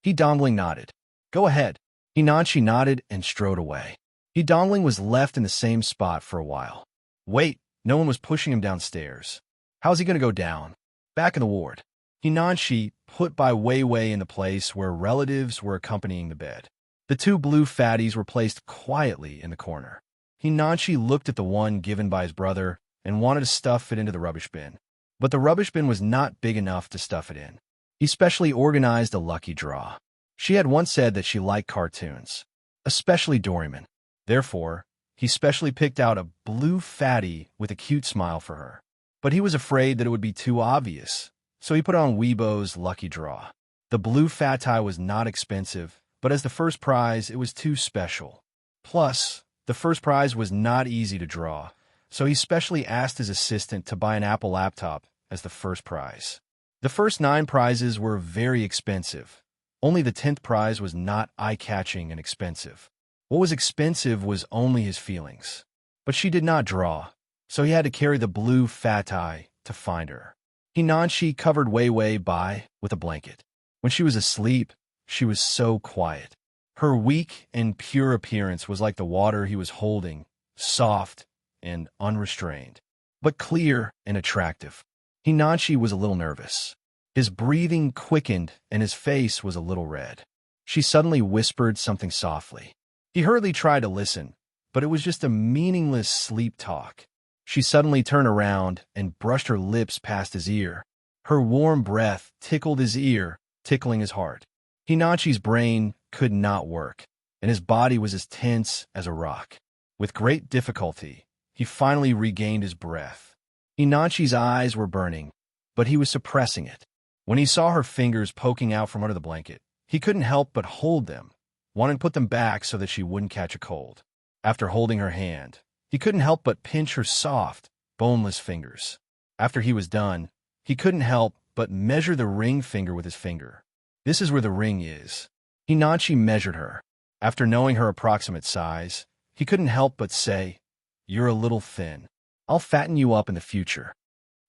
He, Dongling, nodded. Go ahead. Inachi nodded and strode away. He, Dongling, was left in the same spot for a while. Wait, no one was pushing him downstairs. How's he going to go down? Back in the ward. Inachi put by Wei Wei in the place where relatives were accompanying the bed. The two blue fatties were placed quietly in the corner. Inachi looked at the one given by his brother and wanted to stuff it into the rubbish bin. But the rubbish bin was not big enough to stuff it in. He specially organized a lucky draw. She had once said that she liked cartoons, especially Doraemon. Therefore, he specially picked out a blue fatty with a cute smile for her. But he was afraid that it would be too obvious, so he put on Weibo's lucky draw. The blue fatty was not expensive, but as the first prize, it was too special. Plus, the first prize was not easy to draw, so he specially asked his assistant to buy an Apple laptop as the first prize. The first 9 prizes were very expensive. Only the 10th prize was not eye-catching and expensive. What was expensive was only his feelings. But she did not draw, so he had to carry the blue fatty to find her. Inachi covered Wei Wei Bai with a blanket. When she was asleep, she was so quiet. Her weak and pure appearance was like the water he was holding, soft and unrestrained, but clear and attractive. Inachi was a little nervous. His breathing quickened and his face was a little red. She suddenly whispered something softly. He hurriedly tried to listen, but it was just a meaningless sleep talk. She suddenly turned around and brushed her lips past his ear. Her warm breath tickled his ear, tickling his heart. Inachi's brain could not work, and his body was as tense as a rock. With great difficulty, he finally regained his breath. Inachi's eyes were burning, but he was suppressing it. When he saw her fingers poking out from under the blanket, he couldn't help but hold them, wanting to put them back so that she wouldn't catch a cold. After holding her hand, he couldn't help but pinch her soft, boneless fingers. After he was done, he couldn't help but measure the ring finger with his finger. This is where the ring is. Inachi measured her. After knowing her approximate size, he couldn't help but say, You're a little thin. I'll fatten you up in the future.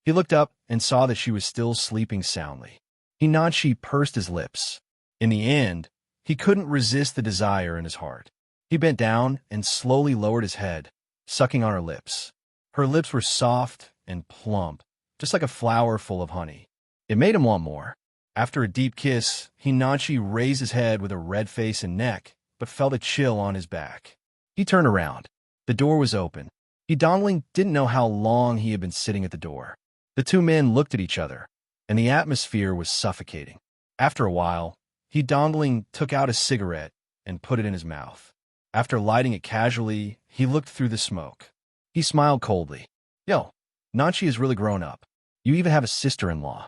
He looked up and saw that she was still sleeping soundly. Hinachi pursed his lips. In the end, he couldn't resist the desire in his heart. He bent down and slowly lowered his head, sucking on her lips. Her lips were soft and plump, just like a flower full of honey. It made him want more. After a deep kiss, Hinachi raised his head with a red face and neck, but felt a chill on his back. He turned around. The door was open. Dongling didn't know how long he had been sitting at the door. The two men looked at each other, and the atmosphere was suffocating. After a while, Dongling took out a cigarette and put it in his mouth. After lighting it casually, he looked through the smoke. He smiled coldly. Yo, Nachi has really grown up. You even have a sister-in-law.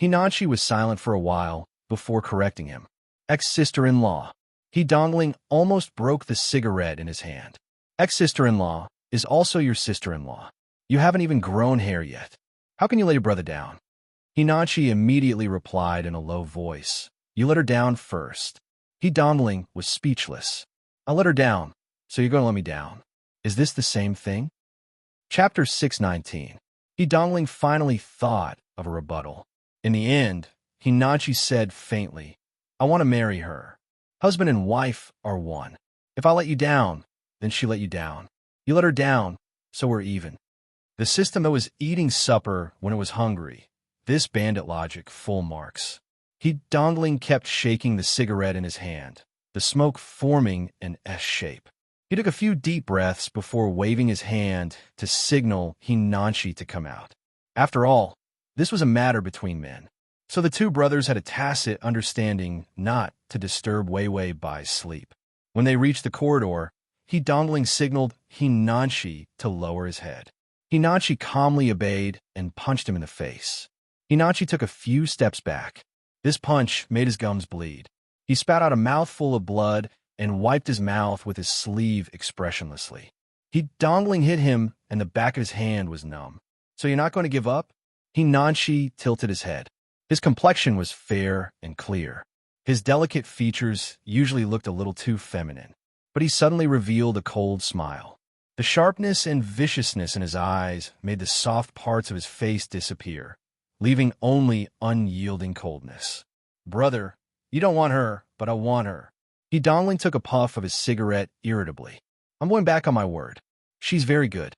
Hinachi was silent for a while before correcting him. Ex-sister-in-law. Dongling almost broke the cigarette in his hand. Ex-sister-in-law is also your sister-in-law. You haven't even grown hair yet. How can you let your brother down? Hinachi immediately replied in a low voice. You let her down first. Dongling was speechless. I let her down, so you're going to let me down. Is this the same thing? Chapter 619. Dongling finally thought of a rebuttal. In the end, Hinachi said faintly, I want to marry her. Husband and wife are one. If I let you down, then she let you down. You let her down, so we're even. The system that was eating supper when it was hungry. This bandit logic, full marks. Dongling kept shaking the cigarette in his hand, the smoke forming an S shape. He took a few deep breaths before waving his hand to signal Hinachi to come out. After all, this was a matter between men. So the two brothers had a tacit understanding not to disturb Weiwei Bai's sleep. When they reached the corridor, Dongling signaled Hinachi to lower his head. Hinachi calmly obeyed and punched him in the face. Hinachi took a few steps back. This punch made his gums bleed. He spat out a mouthful of blood and wiped his mouth with his sleeve expressionlessly. Dongling hit him, and the back of his hand was numb. So you're not going to give up? Hinachi tilted his head. His complexion was fair and clear. His delicate features usually looked a little too feminine, but he suddenly revealed a cold smile. The sharpness and viciousness in his eyes made the soft parts of his face disappear, leaving only unyielding coldness. Brother, you don't want her, but I want her. Dongling took a puff of his cigarette irritably. I'm going back on my word. She's very good.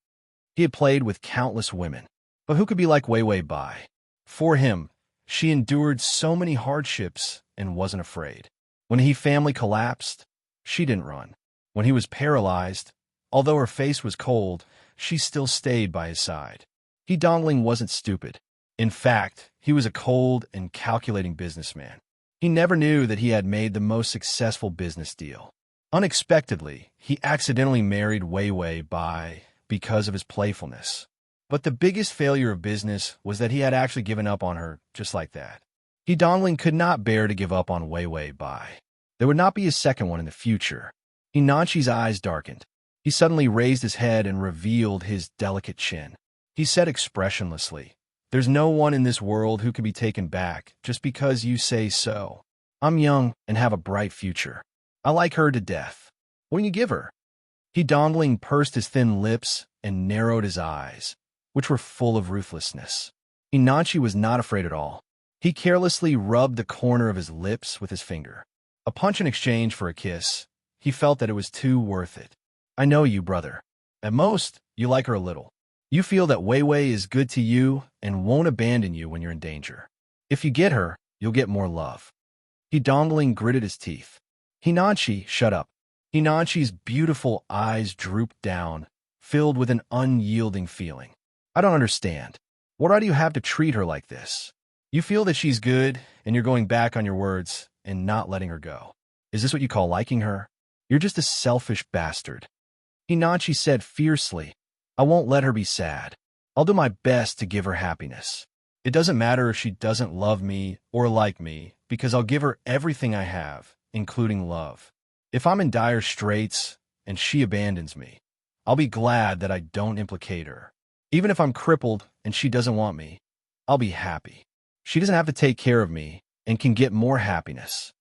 He had played with countless women, but who could be like Weiwei Bai? For him, she endured so many hardships and wasn't afraid. When his family collapsed, she didn't run. When he was paralyzed, although her face was cold, she still stayed by his side. Dongling wasn't stupid. In fact, he was a cold and calculating businessman. He never knew that he had made the most successful business deal. Unexpectedly, he accidentally married Weiwei Bai because of his playfulness. But the biggest failure of business was that he had actually given up on her just like that. Dongling could not bear to give up on Weiwei Bai. There would not be a second one in the future. Hinachi's eyes darkened. He suddenly raised his head and revealed his delicate chin. He said expressionlessly, There's no one in this world who can be taken back just because you say so. I'm young and have a bright future. I like her to death. What can you give her? Dongling pursed his thin lips and narrowed his eyes, which were full of ruthlessness. Hinachi was not afraid at all. He carelessly rubbed the corner of his lips with his finger. A punch in exchange for a kiss. He felt that it was too worth it. I know you, brother. At most, you like her a little. You feel that Weiwei is good to you and won't abandon you when you're in danger. If you get her, you'll get more love. Dongling gritted his teeth. Hinachi, shut up. Hinachi's beautiful eyes drooped down, filled with an unyielding feeling. I don't understand. What right do you have to treat her like this? You feel that she's good, and you're going back on your words and not letting her go. Is this what you call liking her? You're just a selfish bastard. Hinachi said fiercely, I won't let her be sad. I'll do my best to give her happiness. It doesn't matter if she doesn't love me or like me, because I'll give her everything I have, including love. If I'm in dire straits and she abandons me, I'll be glad that I don't implicate her. Even if I'm crippled and she doesn't want me, I'll be happy. She doesn't have to take care of me and can get more happiness.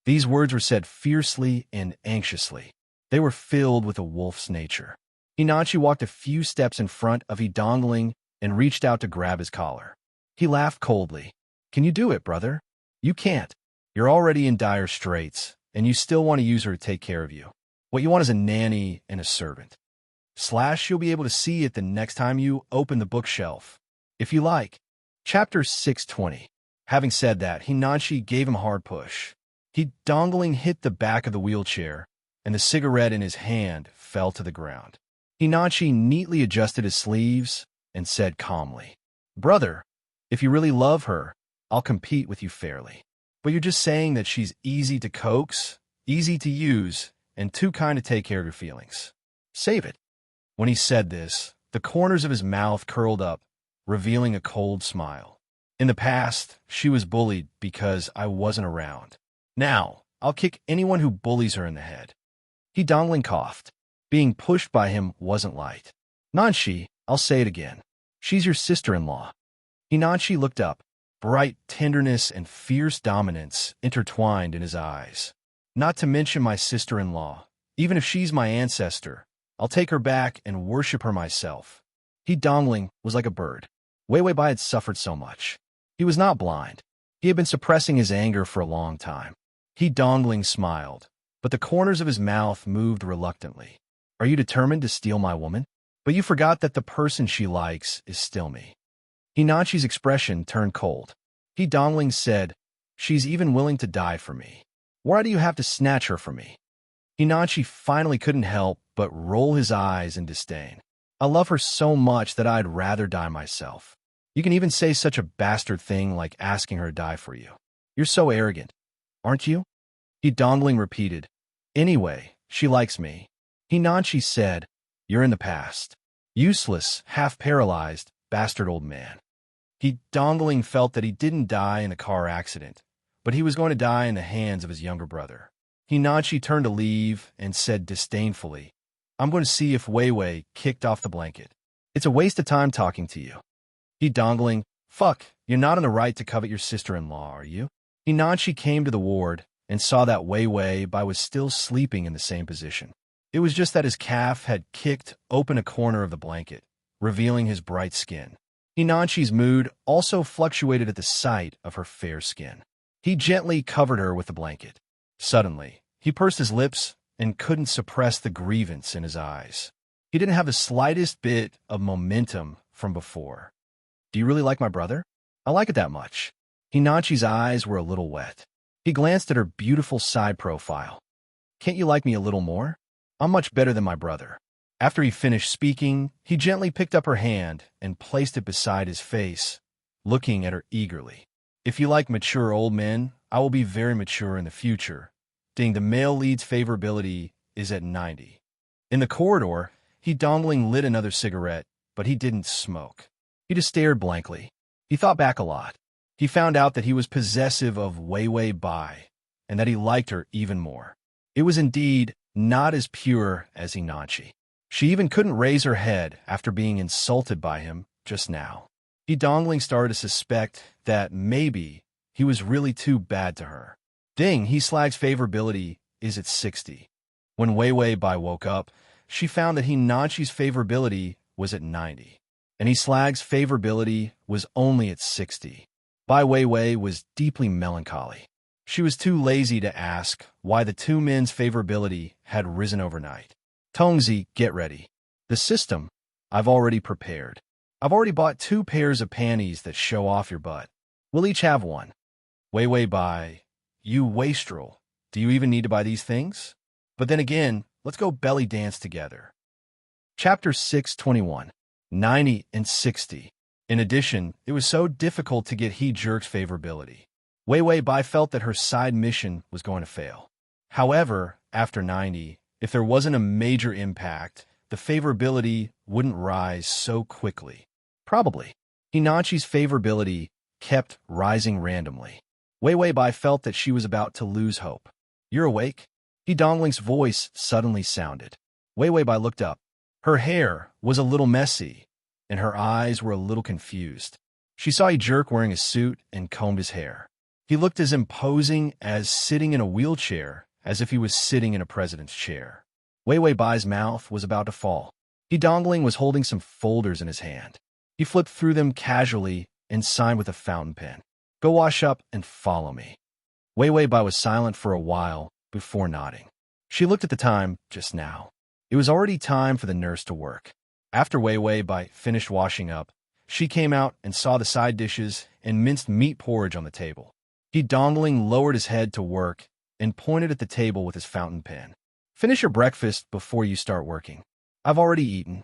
These words were said fiercely and anxiously. They were filled with a wolf's nature. Hinachi walked a few steps in front of Dongling and reached out to grab his collar. He laughed coldly. Can you do it, brother? You can't. You're already in dire straits, and you still want to use her to take care of you. What you want is a nanny and a servant. Slash, you'll be able to see it the next time you open the bookshelf. If you like. Chapter 620. Having said that, Hinanchi gave him a hard push. He dongling hit the back of the wheelchair, and the cigarette in his hand fell to the ground. Hinanchi neatly adjusted his sleeves and said calmly, "Brother, if you really love her, I'll compete with you fairly. But you're just saying that she's easy to coax, easy to use, and too kind to take care of your feelings. Save it." When he said this, the corners of his mouth curled up, revealing a cold smile. In the past, she was bullied because I wasn't around. Now, I'll kick anyone who bullies her in the head. He dongling coughed. Being pushed by him wasn't light. "Nanshi, I'll say it again. She's your sister-in-law." Hinanchi looked up. Bright tenderness and fierce dominance intertwined in his eyes. "Not to mention my sister-in-law. Even if she's my ancestor, I'll take her back and worship her myself." He dongling was like a bird. Wei Bai had suffered so much. He was not blind. He had been suppressing his anger for a long time. He dongling smiled, but the corners of his mouth moved reluctantly. "Are you determined to steal my woman? But you forgot that the person she likes is still me." Hinanchi's expression turned cold. He dongling said, "She's even willing to die for me. Why do you have to snatch her from me?" Hinanchi finally couldn't help but roll his eyes in disdain. "I love her so much that I'd rather die myself. You can even say such a bastard thing like asking her to die for you. You're so arrogant, aren't you?" He dongling repeated, "Anyway, she likes me." Hinanchi said, "You're in the past. Useless, half-paralyzed, bastard old man." He dongling felt that he didn't die in a car accident, but he was going to die in the hands of his younger brother. Hinanchi turned to leave and said disdainfully, "I'm going to see if Wei Wei kicked off the blanket. It's a waste of time talking to you." He dongling, "Fuck, you're not in the right to covet your sister-in-law, are you?" Hinanchi came to the ward and saw that Wei Bai was still sleeping in the same position. It was just that his calf had kicked open a corner of the blanket, revealing his bright skin. Hinanchi's mood also fluctuated at the sight of her fair skin. He gently covered her with the blanket. Suddenly, he pursed his lips and couldn't suppress the grievance in his eyes. He didn't have the slightest bit of momentum from before. "Do you really like my brother?" "I like it that much." Hinanchi's eyes were a little wet. He glanced at her beautiful side profile. "Can't you like me a little more? I'm much better than my brother." After he finished speaking, he gently picked up her hand and placed it beside his face, looking at her eagerly. "If you like mature old men, I will be very mature in the future. Ding, the male lead's favorability is at 90. In the corridor, he dongling lit another cigarette, but he didn't smoke. He just stared blankly. He thought back a lot. He found out that he was possessive of Wei Bai, and that he liked her even more. It was indeed not as pure as Hinanchi. She even couldn't raise her head after being insulted by him just now. He dongling started to suspect that maybe he was really too bad to her. Ding, he slag's favorability is at 60. When Wei Bai woke up, she found that Hinanchi's favorability was at 90, and he slag's favorability was only at 60. Bai Wei was deeply melancholy. She was too lazy to ask why the two men's favorability had risen overnight. "Tongzi, get ready. The system I've already prepared. I've already bought 2 pairs of panties that show off your butt. We'll each have one." Wei Bai, "You wastrel. Do you even need to buy these things? But then again, let's go belly dance together." Chapter 621. 90 and 60. In addition, it was so difficult to get He Jerk's favorability. Wei Bai felt that her side mission was going to fail. However, after 90, if there wasn't a major impact, the favorability wouldn't rise so quickly. Probably. Hinanchi's favorability kept rising randomly. Wei Bai felt that she was about to lose hope. "You're awake?" He dongling's voice suddenly sounded. Wei Bai looked up. Her hair was a little messy, and her eyes were a little confused. She saw He Jerk wearing a suit and combed his hair. He looked as imposing as sitting in a wheelchair, as if he was sitting in a president's chair. Wei Bai's mouth was about to fall. He dongling was holding some folders in his hand. He flipped through them casually and signed with a fountain pen. Go wash up and follow me. Wei Wei Bai was silent for a while before nodding. She looked at the time just now. It was already time for the nurse to work. After Wei Wei Bai finished washing up, she came out and saw the side dishes and minced meat porridge on the table. He Dongling lowered his head to work and pointed at the table with his fountain pen. Finish your breakfast before you start working. I've already eaten.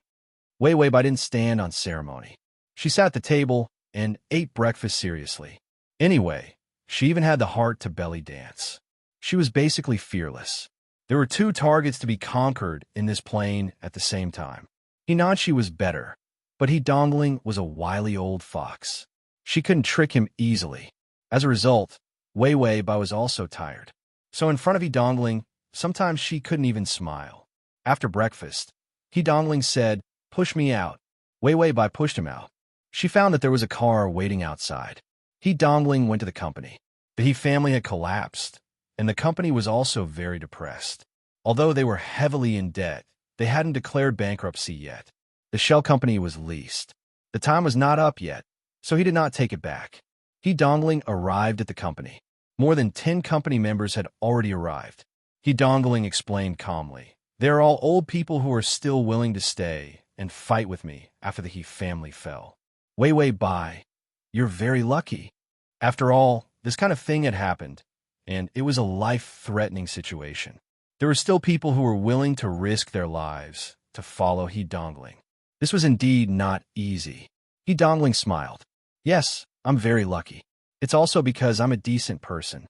Wei Wei Bai didn't stand on ceremony. She sat at the table and ate breakfast seriously. Anyway, she even had the heart to belly dance. She was basically fearless. There were 2 targets to be conquered in this plane at the same time. Hinachi was better, but He Dongling was a wily old fox. She couldn't trick him easily. As a result, Wei Wei Bai was also tired. So in front of He Dongling, sometimes she couldn't even smile. After breakfast, He Dongling said, "Push me out." Wei Wei Bai pushed him out. She found that there was a car waiting outside. He Dongling went to the company. The He family had collapsed, and the company was also very depressed. Although they were heavily in debt, they hadn't declared bankruptcy yet. The shell company was leased. The time was not up yet, so he did not take it back. He Dongling arrived at the company. More than 10 company members had already arrived. He Dongling explained calmly, "They are all old people who are still willing to stay and fight with me after the He family fell. Wei Wei Bai, you're very lucky. After all, this kind of thing had happened, and it was a life-threatening situation. There were still people who were willing to risk their lives to follow He Dongling. This was indeed not easy." He Dongling smiled. "Yes, I'm very lucky. It's also because I'm a decent person.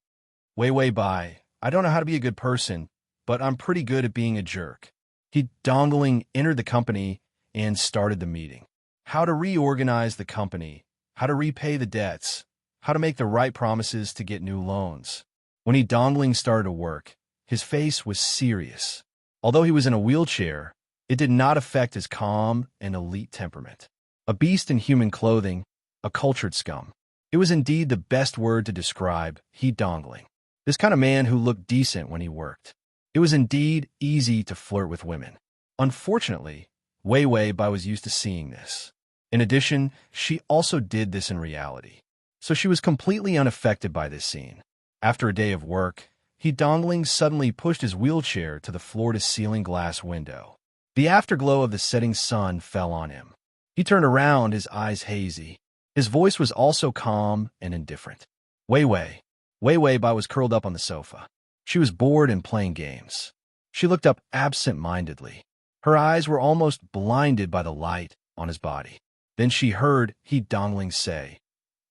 Wei Wei Bai, I don't know how to be a good person, but I'm pretty good at being a jerk." He Dongling entered the company and started the meeting. How to reorganize the company, how to repay the debts, how to make the right promises to get new loans. When He Dongling started to work, his face was serious. Although he was in a wheelchair, it did not affect his calm and elite temperament. A beast in human clothing, a cultured scum. It was indeed the best word to describe He Dongling. This kind of man who looked decent when he worked. It was indeed easy to flirt with women. Unfortunately, Wei Wei Bai was used to seeing this. In addition, she also did this in reality. So she was completely unaffected by this scene. After a day of work, He Dongling suddenly pushed his wheelchair to the floor-to-ceiling glass window. The afterglow of the setting sun fell on him. He turned around, his eyes hazy. His voice was also calm and indifferent. Wei Wei Bai was curled up on the sofa. She was bored and playing games. She looked up absent-mindedly. Her eyes were almost blinded by the light on his body. Then she heard He Dongling say,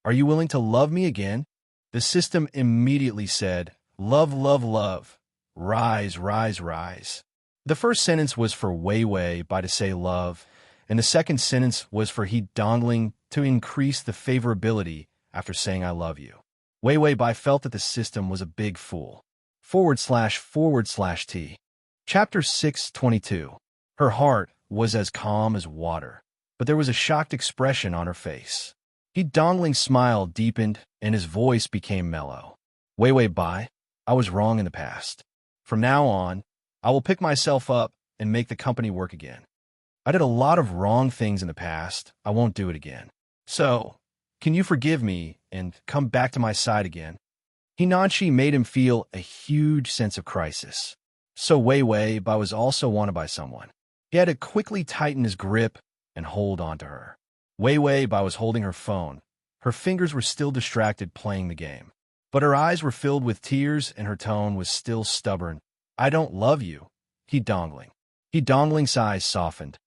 "Are you willing to love me again?" The system immediately said, "Love, love, love. Rise, rise, rise." The first sentence was for Wei Wei Bai to say love, and the second sentence was for He Dongling to increase the favorability after saying "I love you." Wei Wei Bai felt that the system was a big fool. / T. Chapter 622. Her heart was as calm as water, but there was a shocked expression on her face. He Dongling's smile deepened, and his voice became mellow. Wei Wei Bai, I was wrong in the past. From now on, I will pick myself up and make the company work again. I did a lot of wrong things in the past. I won't do it again. So, can you forgive me and come back to my side again? Hinachi made him feel a huge sense of crisis. So Wei Wei Bai was also wanted by someone. He had to quickly tighten his grip and hold on to her. Wei Wei Bai was holding her phone. Her fingers were still distracted playing the game. But her eyes were filled with tears and her tone was still stubborn. I don't love you. He Dongling's eyes softened.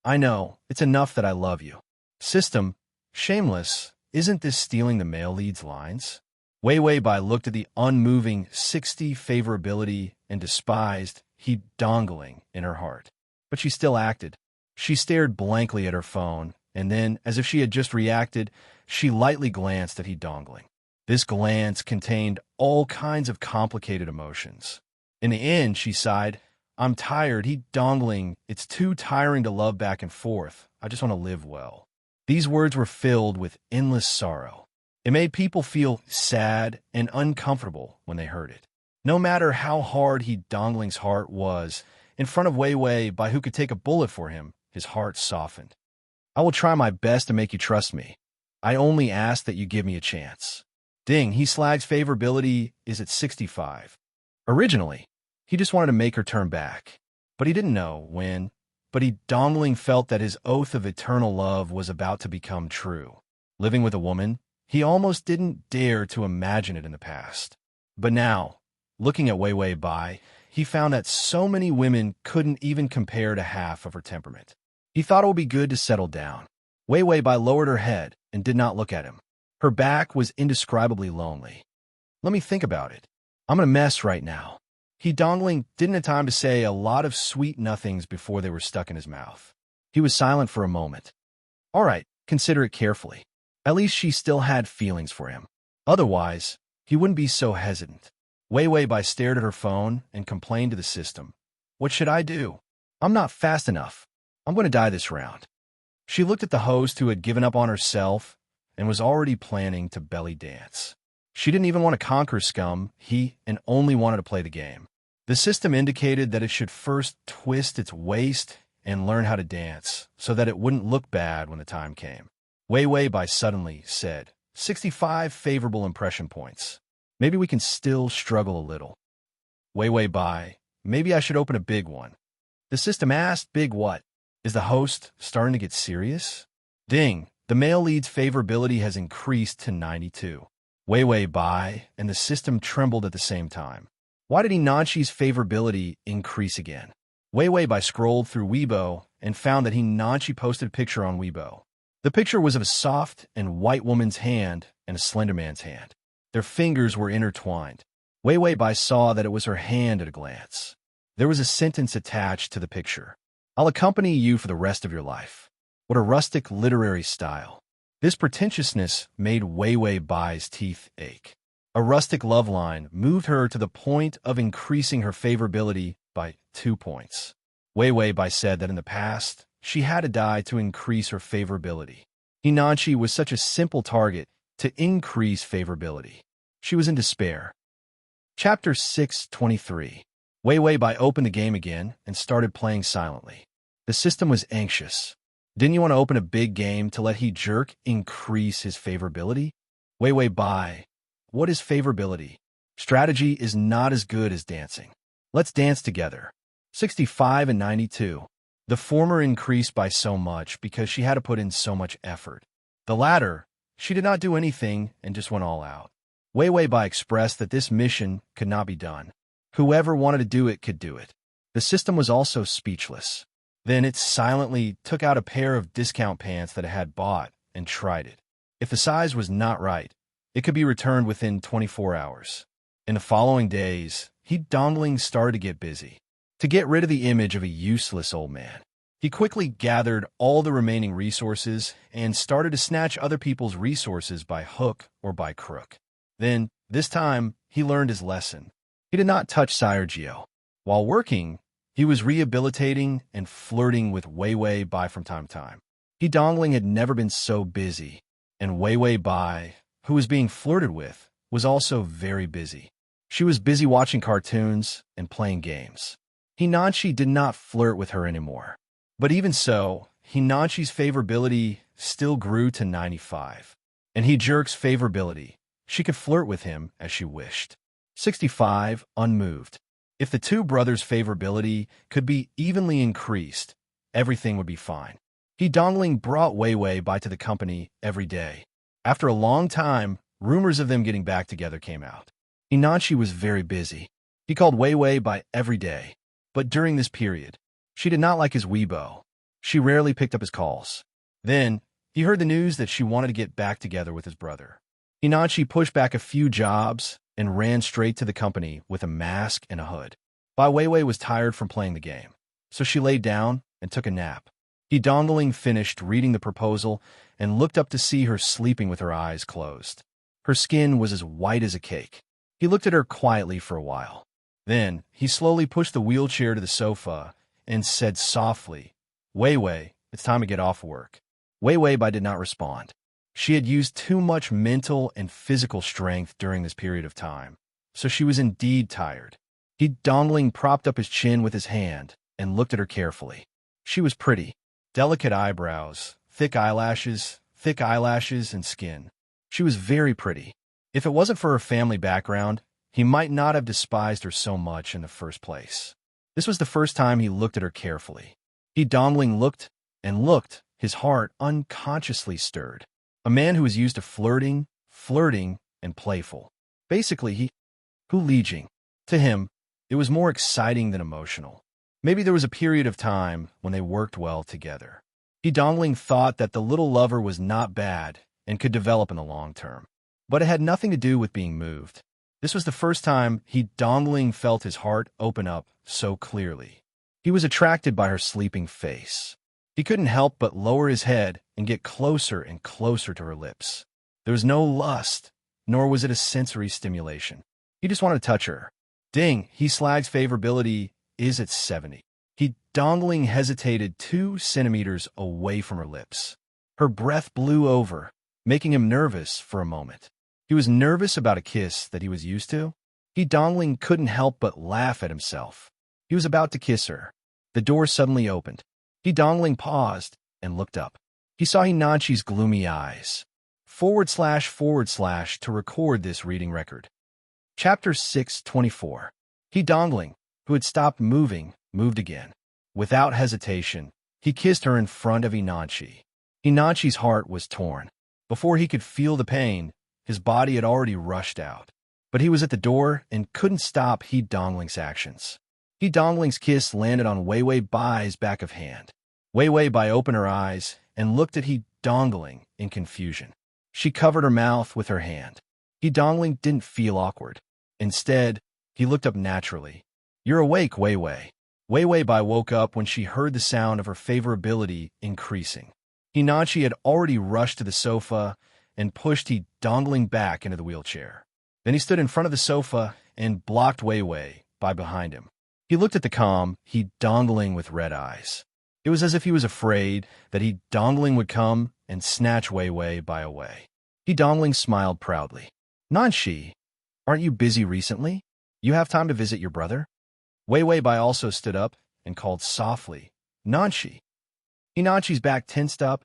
I know, it's enough that I love you. System, shameless, isn't this stealing the male lead's lines? Wei Wei Bai looked at the unmoving 60 favorability and despised He Dongling in her heart. But she still acted. She stared blankly at her phone, and then, as if she had just reacted, she lightly glanced at He Dongling. This glance contained all kinds of complicated emotions. In the end, she sighed, I'm tired, He Dongling. It's too tiring to love back and forth. I just want to live well. These words were filled with endless sorrow. It made people feel sad and uncomfortable when they heard it. No matter how hard He Dongling's heart was, in front of Wei Wei Bai who could take a bullet for him, his heart softened. I will try my best to make you trust me. I only ask that you give me a chance. Ding, he slags favorability is at 65. Originally, he just wanted to make her turn back. But he didn't know when. But he dongling felt that his oath of eternal love was about to become true. Living with a woman, he almost didn't dare to imagine it in the past. But now, looking at Wei Wei Bai, he found that so many women couldn't even compare to half of her temperament. He thought it would be good to settle down. Wei Wei Bai lowered her head and did not look at him. Her back was indescribably lonely. Let me think about it. I'm in a mess right now. He dongling didn't have time to say a lot of sweet nothings before they were stuck in his mouth. He was silent for a moment. All right, consider it carefully. At least she still had feelings for him. Otherwise, he wouldn't be so hesitant. Wei Wei Bai stared at her phone and complained to the system. What should I do? I'm not fast enough. I'm going to die this round. She looked at the host who had given up on herself and was already planning to belly dance. She didn't even want to conquer scum, and only wanted to play the game. The system indicated that it should first twist its waist and learn how to dance so that it wouldn't look bad when the time came. Wei Wei Bai suddenly said, 65 favorable impression points. Maybe we can still struggle a little. Wei Wei Bai, maybe I should open a big one. The system asked, big what? Is the host starting to get serious? Ding, the male lead's favorability has increased to 92. Wei Wei Bai and the system trembled at the same time. Why did Hinachi's favorability increase again? Wei Wei Bai scrolled through Weibo and found that Hinachi posted a picture on Weibo. The picture was of a soft and white woman's hand and a slender man's hand. Their fingers were intertwined. Wei Wei Bai saw that it was her hand at a glance. There was a sentence attached to the picture. I'll accompany you for the rest of your life. What a rustic literary style. This pretentiousness made Wei Wei Bai's teeth ache. A rustic love line moved her to the point of increasing her favorability by 2 points. Wei Wei Bai said that in the past, she had to die to increase her favorability. Hinachi was such a simple target to increase favorability. She was in despair. Chapter 623. Wei Wei Bai opened the game again and started playing silently. The system was anxious. Didn't you want to open a big game to let he jerk increase his favorability? Wei Wei Bai, what is favorability? Strategy is not as good as dancing. Let's dance together. 65 and 92. The former increased by so much because she had to put in so much effort. The latter, she did not do anything and just went all out. Wei Wei Bai expressed that this mission could not be done. Whoever wanted to do it could do it. The system was also speechless. Then it silently took out a pair of discount pants that it had bought and tried it. If the size was not right, it could be returned within 24 hours. In the following days, he dongling started to get busy. To get rid of the image of a useless old man, he quickly gathered all the remaining resources and started to snatch other people's resources by hook or by crook. Then, this time, he learned his lesson. He did not touch Sire Gio. While working, he was rehabilitating and flirting with Wei Wei Bai from time to time. He dongling had never been so busy, and Wei Wei Bai, who was being flirted with, was also very busy. She was busy watching cartoons and playing games. Hinachi did not flirt with her anymore. But even so, Hinachi's favorability still grew to 95. And he jerk's favorability. She could flirt with him as she wished. 65, unmoved. If the two brothers' favorability could be evenly increased, everything would be fine. He dongling brought Wei Wei Bai to the company every day. After a long time, rumors of them getting back together came out. Hinachi was very busy. He called Wei Wei Bai every day. But during this period, she did not like his Weibo. She rarely picked up his calls. Then, he heard the news that she wanted to get back together with his brother. Hinachi pushed back a few jobs and ran straight to the company with a mask and a hood. Bai Weiwei was tired from playing the game, so she laid down and took a nap. He dongling finished reading the proposal and looked up to see her sleeping with her eyes closed. Her skin was as white as a cake. He looked at her quietly for a while. Then, he slowly pushed the wheelchair to the sofa and said softly, Wei Wei, it's time to get off work. Wei Wei Bai did not respond. She had used too much mental and physical strength during this period of time, so she was indeed tired. He dongling propped up his chin with his hand and looked at her carefully. She was pretty. Delicate eyebrows, thick eyelashes, and skin. She was very pretty. If it wasn't for her family background, he might not have despised her so much in the first place. This was the first time he looked at her carefully. He Dongling looked and looked, his heart unconsciously stirred. A man who was used to flirting, and playful. Basically, Hu Lijing. To him, it was more exciting than emotional. Maybe there was a period of time when they worked well together. He Dongling thought that the little lover was not bad and could develop in the long term. But it had nothing to do with being moved. This was the first time he Dongling felt his heart open up so clearly. He was attracted by her sleeping face. He couldn't help but lower his head and get closer and closer to her lips. There was no lust, nor was it a sensory stimulation. He just wanted to touch her. Ding, he Slag's favorability is at 70. He Dongling hesitated 2 centimeters away from her lips. Her breath blew over, making him nervous for a moment. He was nervous about a kiss that he was used to. He Dongling couldn't help but laugh at himself. He was about to kiss her. The door suddenly opened. He Dongling paused and looked up. He saw Hinachi's gloomy eyes. / to record this reading record. Chapter 624. He Dongling, who had stopped moving, moved again. Without hesitation, he kissed her in front of Hinachi. Hinachi's heart was torn. Before he could feel the pain, his body had already rushed out. But he was at the door and couldn't stop He Dongling's actions. He Dongling's kiss landed on Wei Bai's back of hand. Wei Bai opened her eyes and looked at He Dongling in confusion. She covered her mouth with her hand. He Dongling didn't feel awkward. Instead, he looked up naturally. "You're awake, Wei Wei." Wei Bai woke up when she heard the sound of her favorability increasing. Hinachi had already rushed to the sofa and pushed He Dongling back into the wheelchair. Then he stood in front of the sofa and blocked Wei Bai behind him. He looked at the calm He Dongling with red eyes. It was as if he was afraid that He Dongling would come and snatch Wei Bai away. He Dongling smiled proudly. "Nanshi, aren't you busy recently? You have time to visit your brother?" Wei Bai also stood up and called softly, "Nanshi." Hinachi's back tensed up,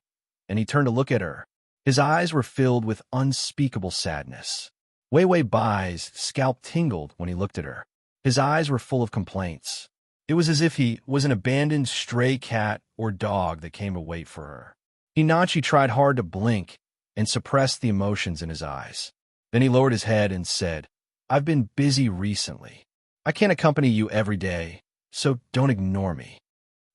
and he turned to look at her. His eyes were filled with unspeakable sadness. Wei Bai's scalp tingled when he looked at her. His eyes were full of complaints. It was as if he was an abandoned stray cat or dog that came to wait for her. Hinachi tried hard to blink and suppress the emotions in his eyes. Then he lowered his head and said, "I've been busy recently. I can't accompany you every day, so don't ignore me."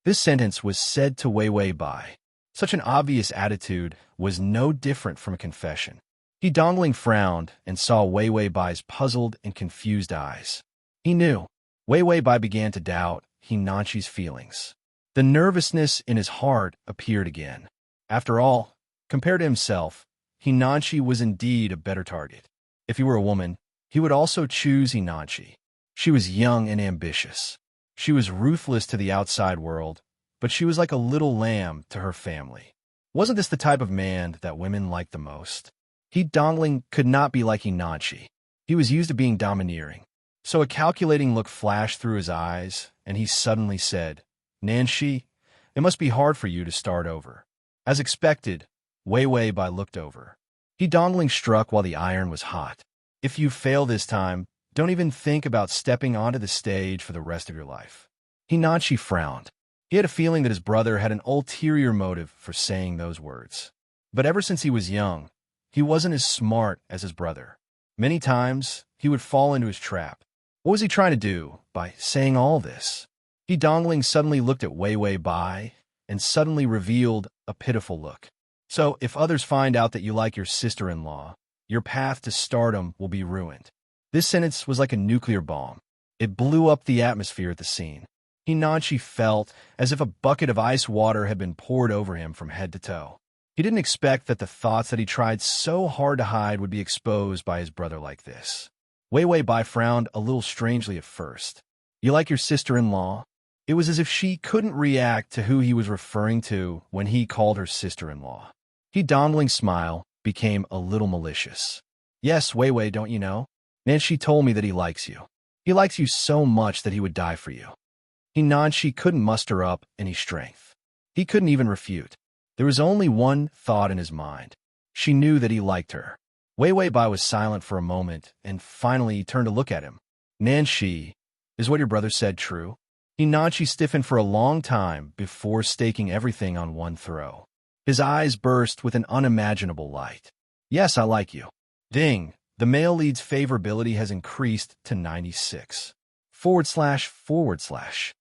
This sentence was said to Wei Bai. Such an obvious attitude was no different from a confession. He Dongling frowned and saw Wei Bai's puzzled and confused eyes. He knew. Wei Bai began to doubt Hinachi's feelings. The nervousness in his heart appeared again. After all, compared to himself, Hinachi was indeed a better target. If he were a woman, he would also choose Hinachi. She was young and ambitious. She was ruthless to the outside world, but she was like a little lamb to her family. Wasn't this the type of man that women liked the most? He Dongling could not be like Hinachi. He was used to being domineering. So a calculating look flashed through his eyes, and he suddenly said, "Nanshi, it must be hard for you to start over." As expected, Wei Bai looked over. He Dongling struck while the iron was hot. "If you fail this time, don't even think about stepping onto the stage for the rest of your life." Hinachi frowned. He had a feeling that his brother had an ulterior motive for saying those words. But ever since he was young, he wasn't as smart as his brother. Many times, he would fall into his trap. What was he trying to do by saying all this? He Dongling suddenly looked at Wei Bai and suddenly revealed a pitiful look. "So, if others find out that you like your sister-in-law, your path to stardom will be ruined." This sentence was like a nuclear bomb. It blew up the atmosphere at the scene. Hinachi felt as if a bucket of ice water had been poured over him from head to toe. He didn't expect that the thoughts that he tried so hard to hide would be exposed by his brother like this. Wei Bai frowned a little strangely at first. "You like your sister-in-law?" It was as if she couldn't react to who he was referring to when he called her sister-in-law. He Dongling's smile became a little malicious. "Yes, Wei, don't you know? Nanshi told me that he likes you. He likes you so much that he would die for you." Hinachi couldn't muster up any strength. He couldn't even refute. There was only one thought in his mind. She knew that he liked her. Wei Wei Bai was silent for a moment and finally turned to look at him. Nanshi, is what your brother said true? Hinanchi stiffened for a long time before staking everything on one throw. His eyes burst with an unimaginable light. Yes, I like you. Ding, the male lead's favorability has increased to 96. //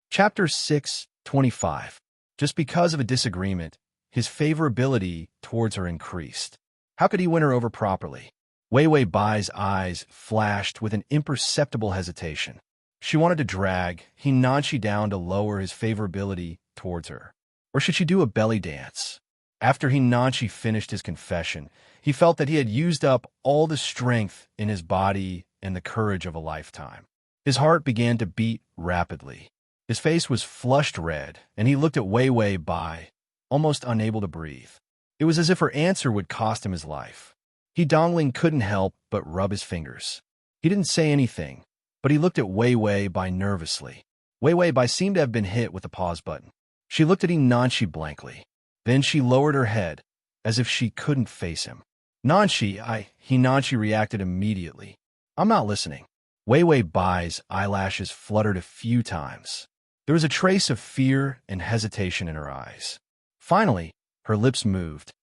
Chapter 625. Just because of a disagreement, his favorability towards her increased. How could he win her over properly? Wei Wei Bai's eyes flashed with an imperceptible hesitation. She wanted to drag Hinanchi down to lower his favorability towards her. Or should she do a belly dance? After Hinanchi finished his confession, he felt that he had used up all the strength in his body and the courage of a lifetime. His heart began to beat rapidly. His face was flushed red, and he looked at Wei Wei Bai, almost unable to breathe. It was as if her answer would cost him his life. He Dongling couldn't help but rub his fingers. He didn't say anything, but he looked at Wei Wei Bai nervously. Wei Wei Bai seemed to have been hit with a pause button. She looked at Nanshi blankly. Then she lowered her head, as if she couldn't face him. Hinanchi reacted immediately. I'm not listening. Wei Wei Bai's eyelashes fluttered a few times. There was a trace of fear and hesitation in her eyes. Finally, her lips moved.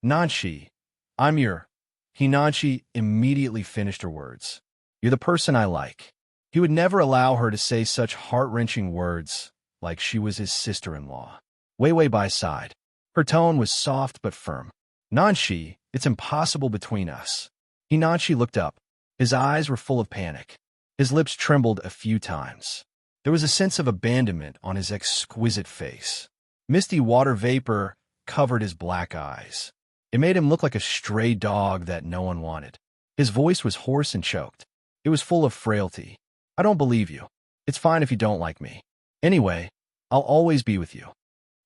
Nanshi, I'm your... Hinanchi immediately finished her words. You're the person I like. He would never allow her to say such heart-wrenching words like she was his sister-in-law. Wei Wei Bai sighed. Her tone was soft but firm. Nanshi, it's impossible between us. Hinanchi looked up. His eyes were full of panic. His lips trembled a few times. There was a sense of abandonment on his exquisite face. Misty water vapor covered his black eyes. It made him look like a stray dog that no one wanted. His voice was hoarse and choked. It was full of frailty. I don't believe you. It's fine if you don't like me. Anyway, I'll always be with you.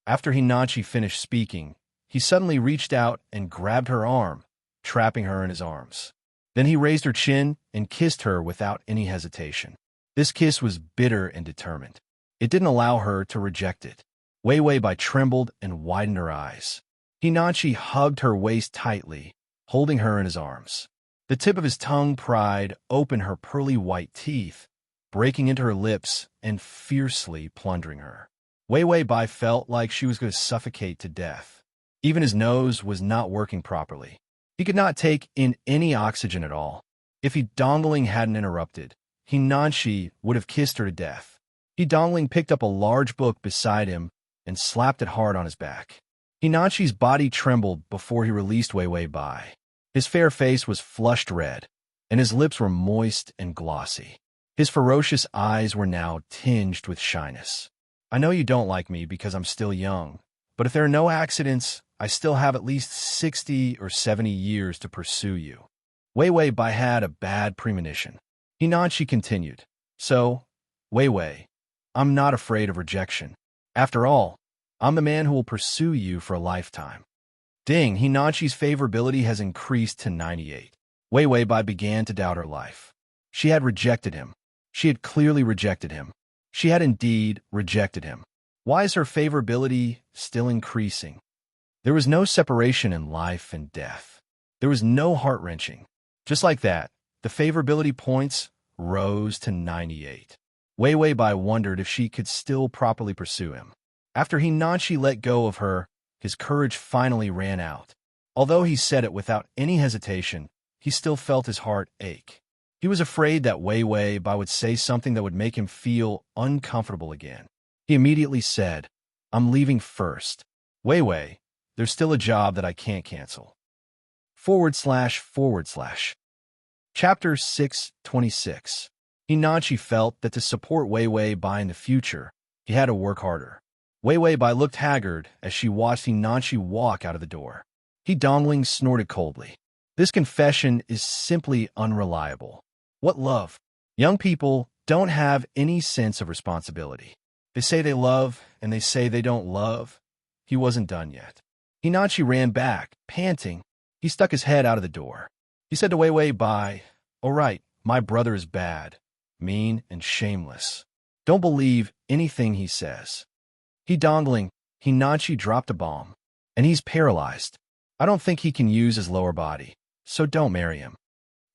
After Hinanchi finished speaking, he suddenly reached out and grabbed her arm, trapping her in his arms. Then he raised her chin and kissed her without any hesitation. This kiss was bitter and determined. It didn't allow her to reject it. Wei Wei Bai trembled and widened her eyes. Hinanchi hugged her waist tightly, holding her in his arms. The tip of his tongue pried open her pearly white teeth, breaking into her lips and fiercely plundering her. Wei Wei Bai felt like she was going to suffocate to death. Even his nose was not working properly. He could not take in any oxygen at all. If he Dongling hadn't interrupted, Hinanchi would have kissed her to death. He Dongling picked up a large book beside him and slapped it hard on his back. Hinanchi's body trembled before he released Wei Wei Bai. His fair face was flushed red, and his lips were moist and glossy. His ferocious eyes were now tinged with shyness. I know you don't like me because I'm still young, but if there are no accidents, I still have at least 60 or 70 years to pursue you. Wei Wei Bai had a bad premonition. Hinanchi continued. So, Wei Wei, I'm not afraid of rejection. After all, I'm the man who will pursue you for a lifetime. Ding, Hinanchi's favorability has increased to 98. Wei Wei Bai began to doubt her life. She had rejected him. She had clearly rejected him. She had indeed rejected him. Why is her favorability still increasing? There was no separation in life and death. There was no heart-wrenching. Just like that, the favorability points rose to 98. Wei Wei Bai wondered if she could still properly pursue him. After Hinanchi let go of her, his courage finally ran out. Although he said it without any hesitation, he still felt his heart ache. He was afraid that Wei Wei Bai would say something that would make him feel uncomfortable again. He immediately said, I'm leaving first. Wei Wei, there's still a job that I can't cancel. // Chapter 626. Hinanchi felt that to support Wei Wei Bai in the future, he had to work harder. Wei Wei Bai looked haggard as she watched Hinanchi walk out of the door. He Dongling snorted coldly. This confession is simply unreliable. What love? Young people don't have any sense of responsibility. They say they love, and they say they don't love. He wasn't done yet. Hinanchi ran back, panting. He stuck his head out of the door. He said to Wei Wei Bai, all right, my brother is bad, mean, and shameless. Don't believe anything he says. He Dongling, Hinanchi dropped a bomb, and he's paralyzed. I don't think he can use his lower body. so don't marry him.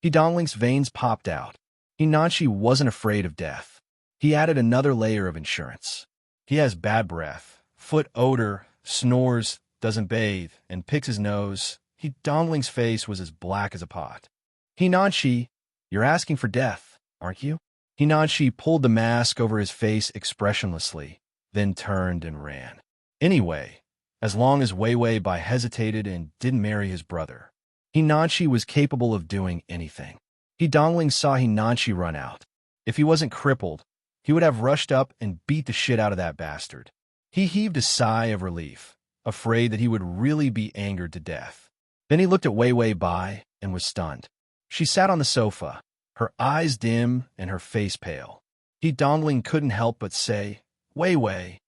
Dongling's veins popped out. Hinanchi wasn't afraid of death. He added another layer of insurance. He has bad breath, foot odor, snores, doesn't bathe, and picks his nose. Dongling's face was as black as a pot. Hinanchi, you're asking for death, aren't you? Hinanchi pulled the mask over his face expressionlessly, then turned and ran. Anyway, as long as Wei Bai hesitated and didn't marry his brother, Hinanchi was capable of doing anything. Dongling saw Hinanchi run out. If he wasn't crippled, he would have rushed up and beat the shit out of that bastard. He heaved a sigh of relief, afraid that he would really be angered to death. Then he looked at Wei Bai and was stunned. She sat on the sofa, her eyes dim and her face pale. Dongling couldn't help but say, Wei Wei.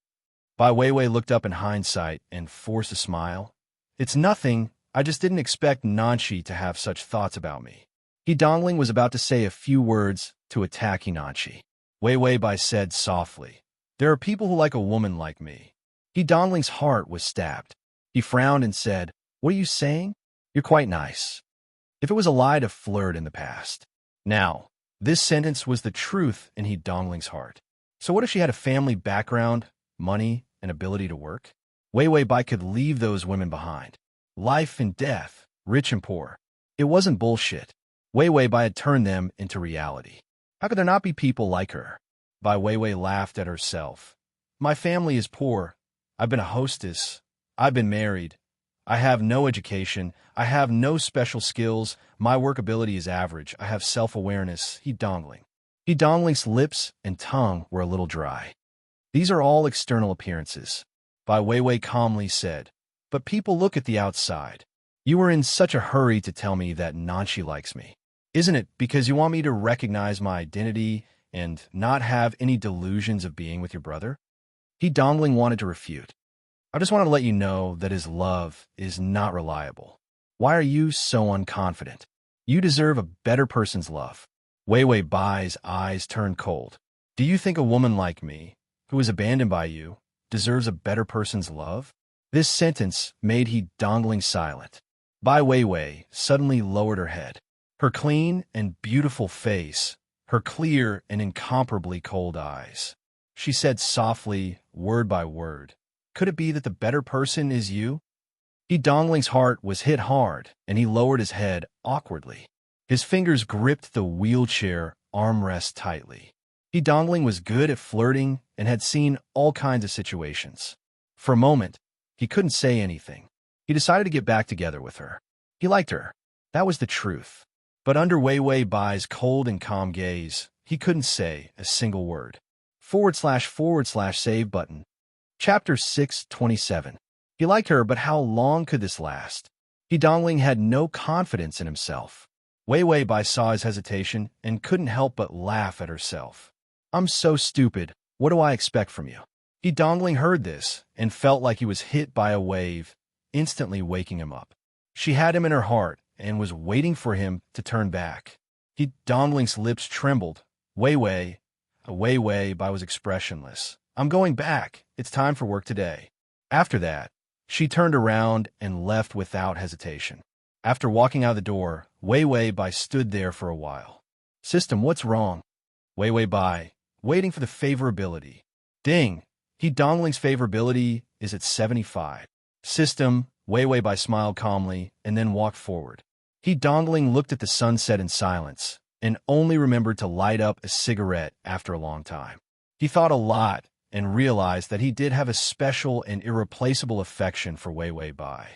Wei Wei looked up in hindsight and forced a smile. It's nothing. I just didn't expect Nanchi to have such thoughts about me. Dongling was about to say a few words to attack Hinanchi. Wei Bai said softly, There are people who like a woman like me. Dongling's heart was stabbed. He frowned and said, What are you saying? You're quite nice. If it was a lie to flirt in the past. Now, this sentence was the truth in Dongling's heart. So what if she had a family background, money, and ability to work? Wei Bai could leave those women behind. Life and death, rich and poor. It wasn't bullshit. Wei Bai had turned them into reality. How could there not be people like her? Wei laughed at herself. My family is poor. I've been a hostess. I've been married. I have no education. I have no special skills. My work ability is average. I have self-awareness. Dongling. Dongling's lips and tongue were a little dry. These are all external appearances. Wei calmly said, But people look at the outside. You were in such a hurry to tell me that Nanchi likes me. Isn't it because you want me to recognize my identity and not have any delusions of being with your brother? Dongling wanted to refute. I just wanted to let you know that his love is not reliable. Why are you so unconfident? You deserve a better person's love. Wei Bai's eyes turned cold. Do you think a woman like me, who is abandoned by you, deserves a better person's love? This sentence made Dongling silent. Wei suddenly lowered her head. Her clean and beautiful face, her clear and incomparably cold eyes. She said softly, word by word, Could it be that the better person is you? Dongling's heart was hit hard, and he lowered his head awkwardly. His fingers gripped the wheelchair armrest tightly. Dongling was good at flirting and had seen all kinds of situations. For a moment, he couldn't say anything. He decided to get back together with her. He liked her. That was the truth. But under Wei Bai's cold and calm gaze, he couldn't say a single word. / save button. Chapter 627. He liked her, but how long could this last? Dongling had no confidence in himself. Wei Bai saw his hesitation and couldn't help but laugh at herself. I'm so stupid. What do I expect from you? Dongling heard this and felt like he was hit by a wave, instantly waking him up. She had him in her heart and was waiting for him to turn back. Dongling's lips trembled. Wei Bai was expressionless. I'm going back. It's time for work today. After that, she turned around and left without hesitation. After walking out the door, Wei Bai stood there for a while. System, what's wrong? Wei Bai, waiting for the favorability. Ding! Dongling's favorability is at 75. System, Wei Bai smiled calmly and then walked forward. Dongling looked at the sunset in silence and only remembered to light up a cigarette after a long time. He thought a lot and realized that he did have a special and irreplaceable affection for Wei Bai.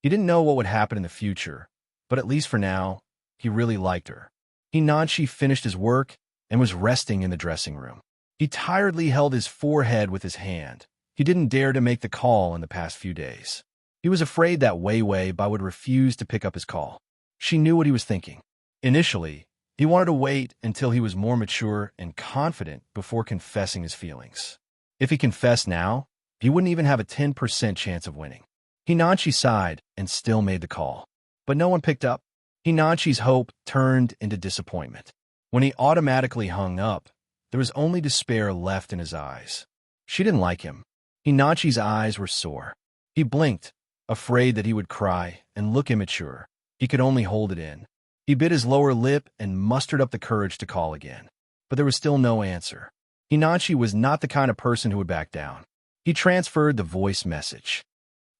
He didn't know what would happen in the future, but at least for now, he really liked her. Hinanchi finished his work and was resting in the dressing room. He tiredly held his forehead with his hand. He didn't dare to make the call in the past few days. He was afraid that Wei Bai would refuse to pick up his call. She knew what he was thinking. Initially, he wanted to wait until he was more mature and confident before confessing his feelings. If he confessed now, he wouldn't even have a 10% chance of winning. Hinanchi sighed and still made the call. But no one picked up. Hinanchi's hope turned into disappointment. When he automatically hung up, there was only despair left in his eyes. She didn't like him. Hinanchi's eyes were sore. He blinked, afraid that he would cry and look immature. He could only hold it in. He bit his lower lip and mustered up the courage to call again. But there was still no answer. Hinachi was not the kind of person who would back down. He transferred the voice message.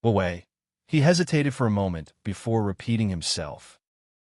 Wei. He hesitated for a moment before repeating himself.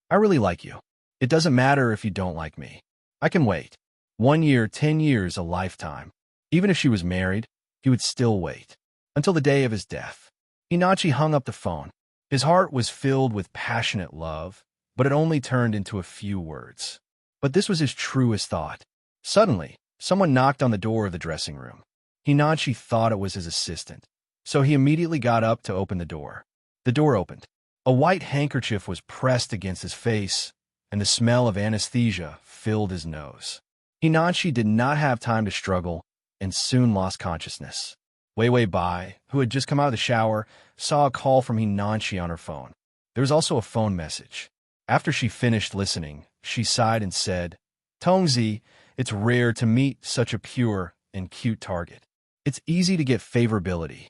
I really like you. It doesn't matter if you don't like me. I can wait. 1 year, 10 years, a lifetime. Even if she was married, he would still wait. Until the day of his death. Hinachi hung up the phone. His heart was filled with passionate love, but it only turned into a few words. But this was his truest thought. Suddenly, someone knocked on the door of the dressing room. Hinachi thought it was his assistant, so he immediately got up to open the door. The door opened. A white handkerchief was pressed against his face, and the smell of anesthesia filled his nose. Hinachi did not have time to struggle and soon lost consciousness. Wei Bai, who had just come out of the shower, saw a call from Hinachi on her phone. There was also a phone message. After she finished listening, she sighed and said, Tongzi, it's rare to meet such a pure and cute target. It's easy to get favorability.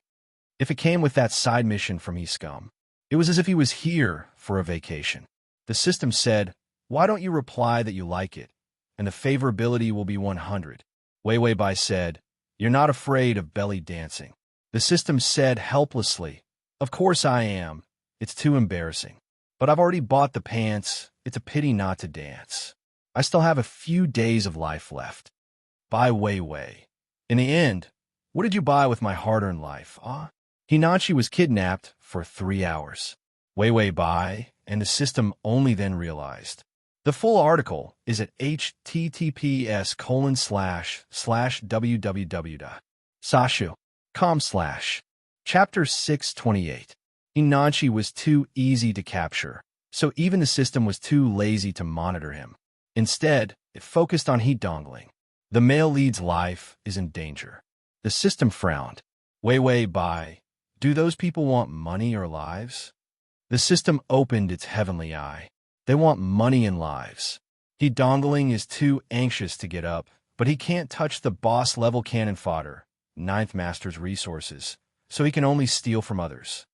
If it came with that side mission from Scum, it was as if he was here for a vacation. The system said, why don't you reply that you like it, and the favorability will be 100. Wei Bai said, you're not afraid of belly dancing. The system said helplessly, of course I am. It's too embarrassing. But I've already bought the pants. It's a pity not to dance. I still have a few days of life left. Buy Wei. In the end, what did you buy with my hard-earned life, ah? Hinachi was kidnapped for 3 hours. Wei Bai and the system only then realized. The full article is at https://www.sashu.com/. Chapter 628. Hinachi was too easy to capture, so even the system was too lazy to monitor him. Instead, it focused on dongling. The male lead's life is in danger. The system frowned. Wei Bai, do those people want money or lives? The system opened its heavenly eye. They want money and lives. Dongling is too anxious to get up, but he can't touch the boss-level cannon fodder, 9th Master's resources, so he can only steal from others.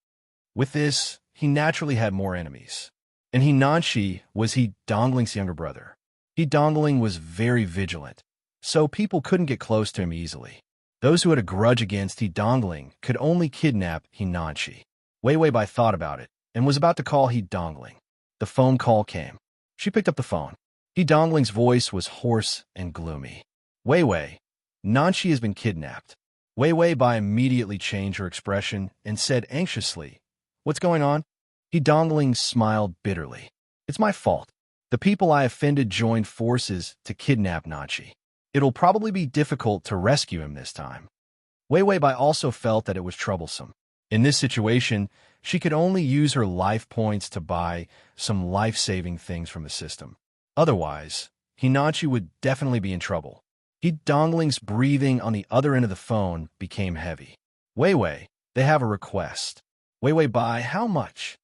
With this, he naturally had more enemies. And Hinachi was Dongling's younger brother. Dongling was very vigilant, so people couldn't get close to him easily. Those who had a grudge against Dongling could only kidnap Hinachi. Wei Bai thought about it and was about to call Dongling. The phone call came. She picked up the phone. Dongling's voice was hoarse and gloomy. Wei, Nanchi has been kidnapped. Wei Bai immediately changed her expression and said anxiously, what's going on? Dongling smiled bitterly. It's my fault. The people I offended joined forces to kidnap Nanchi. It'll probably be difficult to rescue him this time. Wei Bai also felt that it was troublesome. In this situation, she could only use her life points to buy some life-saving things from the system. Otherwise, Hinachi would definitely be in trouble. Dongling's breathing on the other end of the phone became heavy. Wei, they have a request. Wei Bai, how much?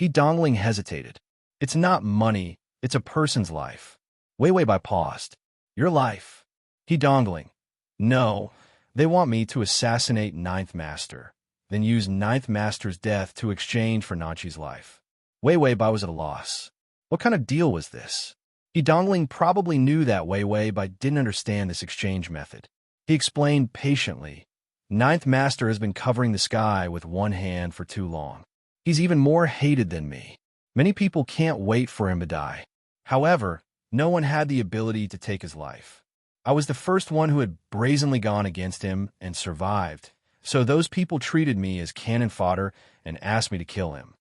Dongling hesitated. It's not money, it's a person's life. Wei Bai paused. Your life. Dongling. No, they want me to assassinate 9th Master, then use 9th Master's death to exchange for Nanchi's life. Wei Bai was at a loss. What kind of deal was this? Dongling probably knew that Wei Bai didn't understand this exchange method. He explained patiently, 9th Master has been covering the sky with one hand for too long. He's even more hated than me. Many people can't wait for him to die. However, no one had the ability to take his life. I was the first one who had brazenly gone against him and survived, so those people treated me as cannon fodder and asked me to kill him.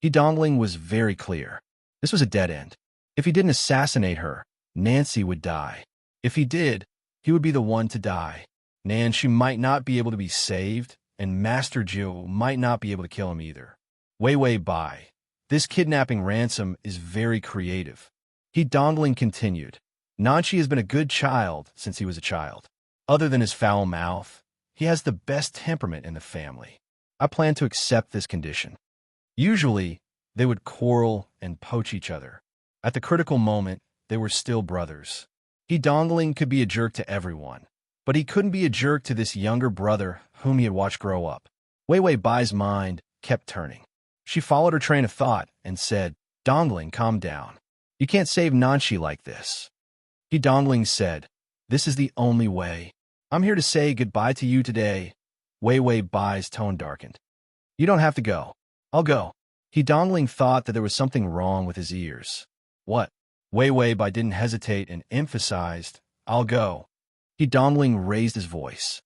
Dongling was very clear. This was a dead end. If he didn't assassinate her, Nancy would die. If he did, he would be the one to die. She might not be able to be saved, and Master Jiu might not be able to kill him either. Wei Bai, this kidnapping ransom is very creative. Dongling continued. Nanchi has been a good child since he was a child. Other than his foul mouth, he has the best temperament in the family. I plan to accept this condition. Usually, they would quarrel and poach each other. At the critical moment, they were still brothers. Dongling could be a jerk to everyone, but he couldn't be a jerk to this younger brother whom he had watched grow up. Wei Bai's mind kept turning. She followed her train of thought and said, Dongling, calm down. You can't save Nanshi like this. He Dongling said, this is the only way. I'm here to say goodbye to you today. Wei Wei Bai's tone darkened. You don't have to go. I'll go. He Dongling thought that there was something wrong with his ears. What? Wei Wei Bai didn't hesitate and emphasized, I'll go. He Dongling raised his voice.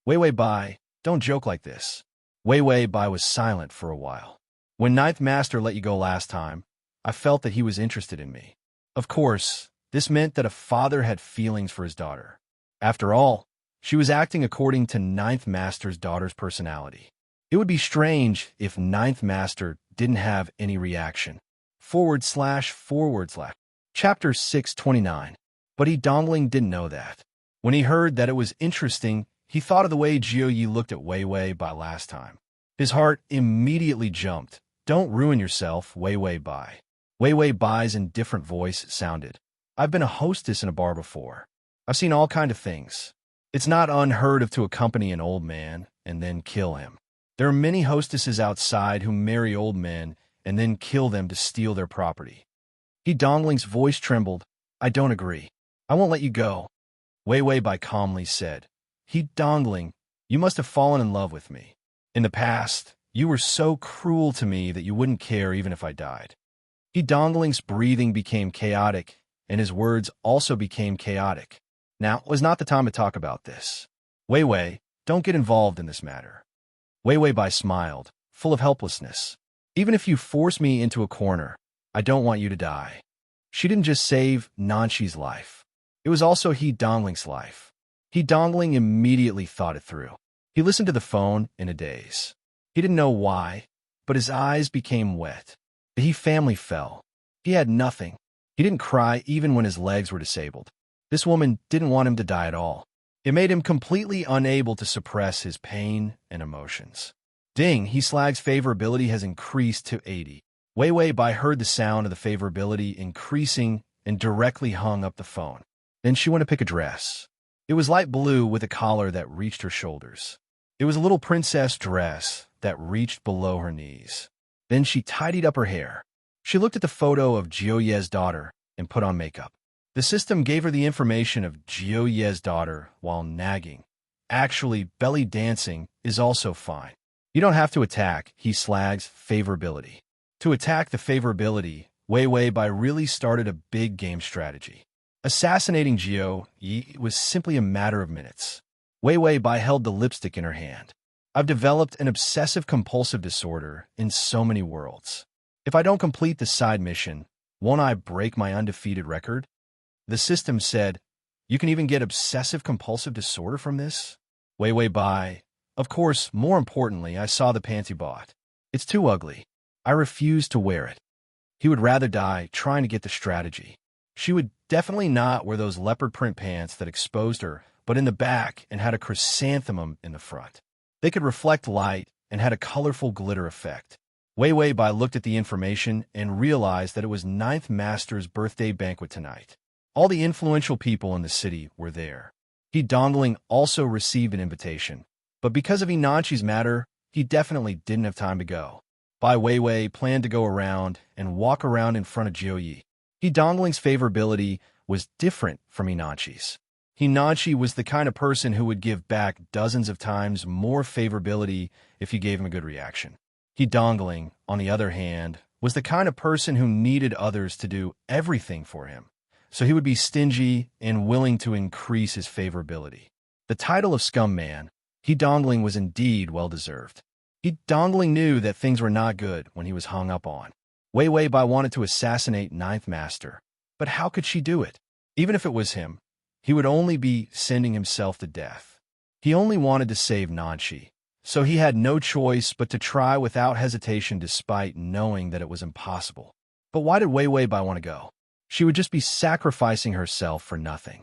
Wei Wei Bai, don't joke like this. Wei Wei Bai was silent for a while. When Ninth Master let you go last time, I felt that he was interested in me. Of course, this meant that a father had feelings for his daughter. After all, she was acting according to Ninth Master's daughter's personality. It would be strange if Ninth Master didn't have any reaction. // Chapter 629. But he Dongling didn't know that. When he heard that it was interesting, he thought of the way Jiu Yi looked at Wei Wei Bai last time. His heart immediately jumped. Don't ruin yourself, Wei Wei Bai. Wei Wei Bai's indifferent voice sounded. I've been a hostess in a bar before. I've seen all kinds of things. It's not unheard of to accompany an old man and then kill him. There are many hostesses outside who marry old men and then kill them to steal their property. He Dongling's voice trembled. I don't agree. I won't let you go. Wei Wei Bai calmly said. He Dongling, you must have fallen in love with me. In the past, you were so cruel to me that you wouldn't care even if I died. He Dongling's breathing became chaotic, and his words also became chaotic. Now was not the time to talk about this. Wei Wei, don't get involved in this matter. Wei Wei Bai smiled, full of helplessness. Even if you force me into a corner, I don't want you to die. She didn't just save Nanshi's life. It was also He Dongling's life. He Dongling immediately thought it through. He listened to the phone in a daze. He didn't know why, but his eyes became wet. The He family fell. He had nothing. He didn't cry even when his legs were disabled. This woman didn't want him to die at all. It made him completely unable to suppress his pain and emotions. Ding, He Slag's favorability has increased to 80. Wei Wei Bai heard the sound of the favorability increasing and directly hung up the phone. Then she went to pick a dress. It was light blue with a collar that reached her shoulders. It was a little princess dress that reached below her knees. Then she tidied up her hair. She looked at the photo of Jiu Ye's daughter and put on makeup. The system gave her the information of Jiu Ye's daughter while nagging. Actually, belly dancing is also fine. You don't have to attack He Slag's favorability. To attack the favorability, Wei Wei Bai really started a big game strategy. Assassinating Jiu Yi was simply a matter of minutes. Wei Wei Bai held the lipstick in her hand. I've developed an obsessive-compulsive disorder in so many worlds. If I don't complete the side mission, won't I break my undefeated record? The system said, you can even get obsessive-compulsive disorder from this? Wei Wei Bai. Of course, more importantly, I saw the pants he bought. It's too ugly. I refuse to wear it. He would rather die trying to get the strategy. She would definitely not wear those leopard print pants that exposed her, but in the back and had a chrysanthemum in the front. They could reflect light and had a colorful glitter effect. Wei Wei Bai looked at the information and realized that it was Ninth Master's birthday banquet tonight. All the influential people in the city were there. He Dongling also received an invitation, but because of Inachi's matter, he definitely didn't have time to go. Bai Wei Wei planned to go around and walk around in front of Jiu Yi. He Dongling's favorability was different from Inachi's. Hinachi was the kind of person who would give back dozens of times more favorability if you gave him a good reaction. He Dongling, on the other hand, was the kind of person who needed others to do everything for him, so he would be stingy and willing to increase his favorability. The title of Scum Man, He Dongling, was indeed well-deserved. He Dongling knew that things were not good when he was hung up on. Wei Wei Bai wanted to assassinate Ninth Master, but how could she do it? Even if it was him, he would only be sending himself to death. He only wanted to save Nanshi, so he had no choice but to try without hesitation despite knowing that it was impossible. But why did Wei Wei Bai want to go? She would just be sacrificing herself for nothing.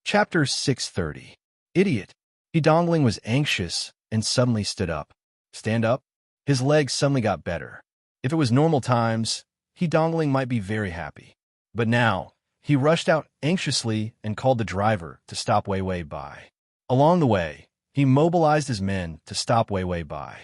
Chapter 630. Idiot. He Dongling was anxious and suddenly stood up. Stand up? His legs suddenly got better. If it was normal times, He Dongling might be very happy. But now, he rushed out anxiously and called the driver to stop Wei Wei Bai. Along the way, he mobilized his men to stop Wei Wei Bai.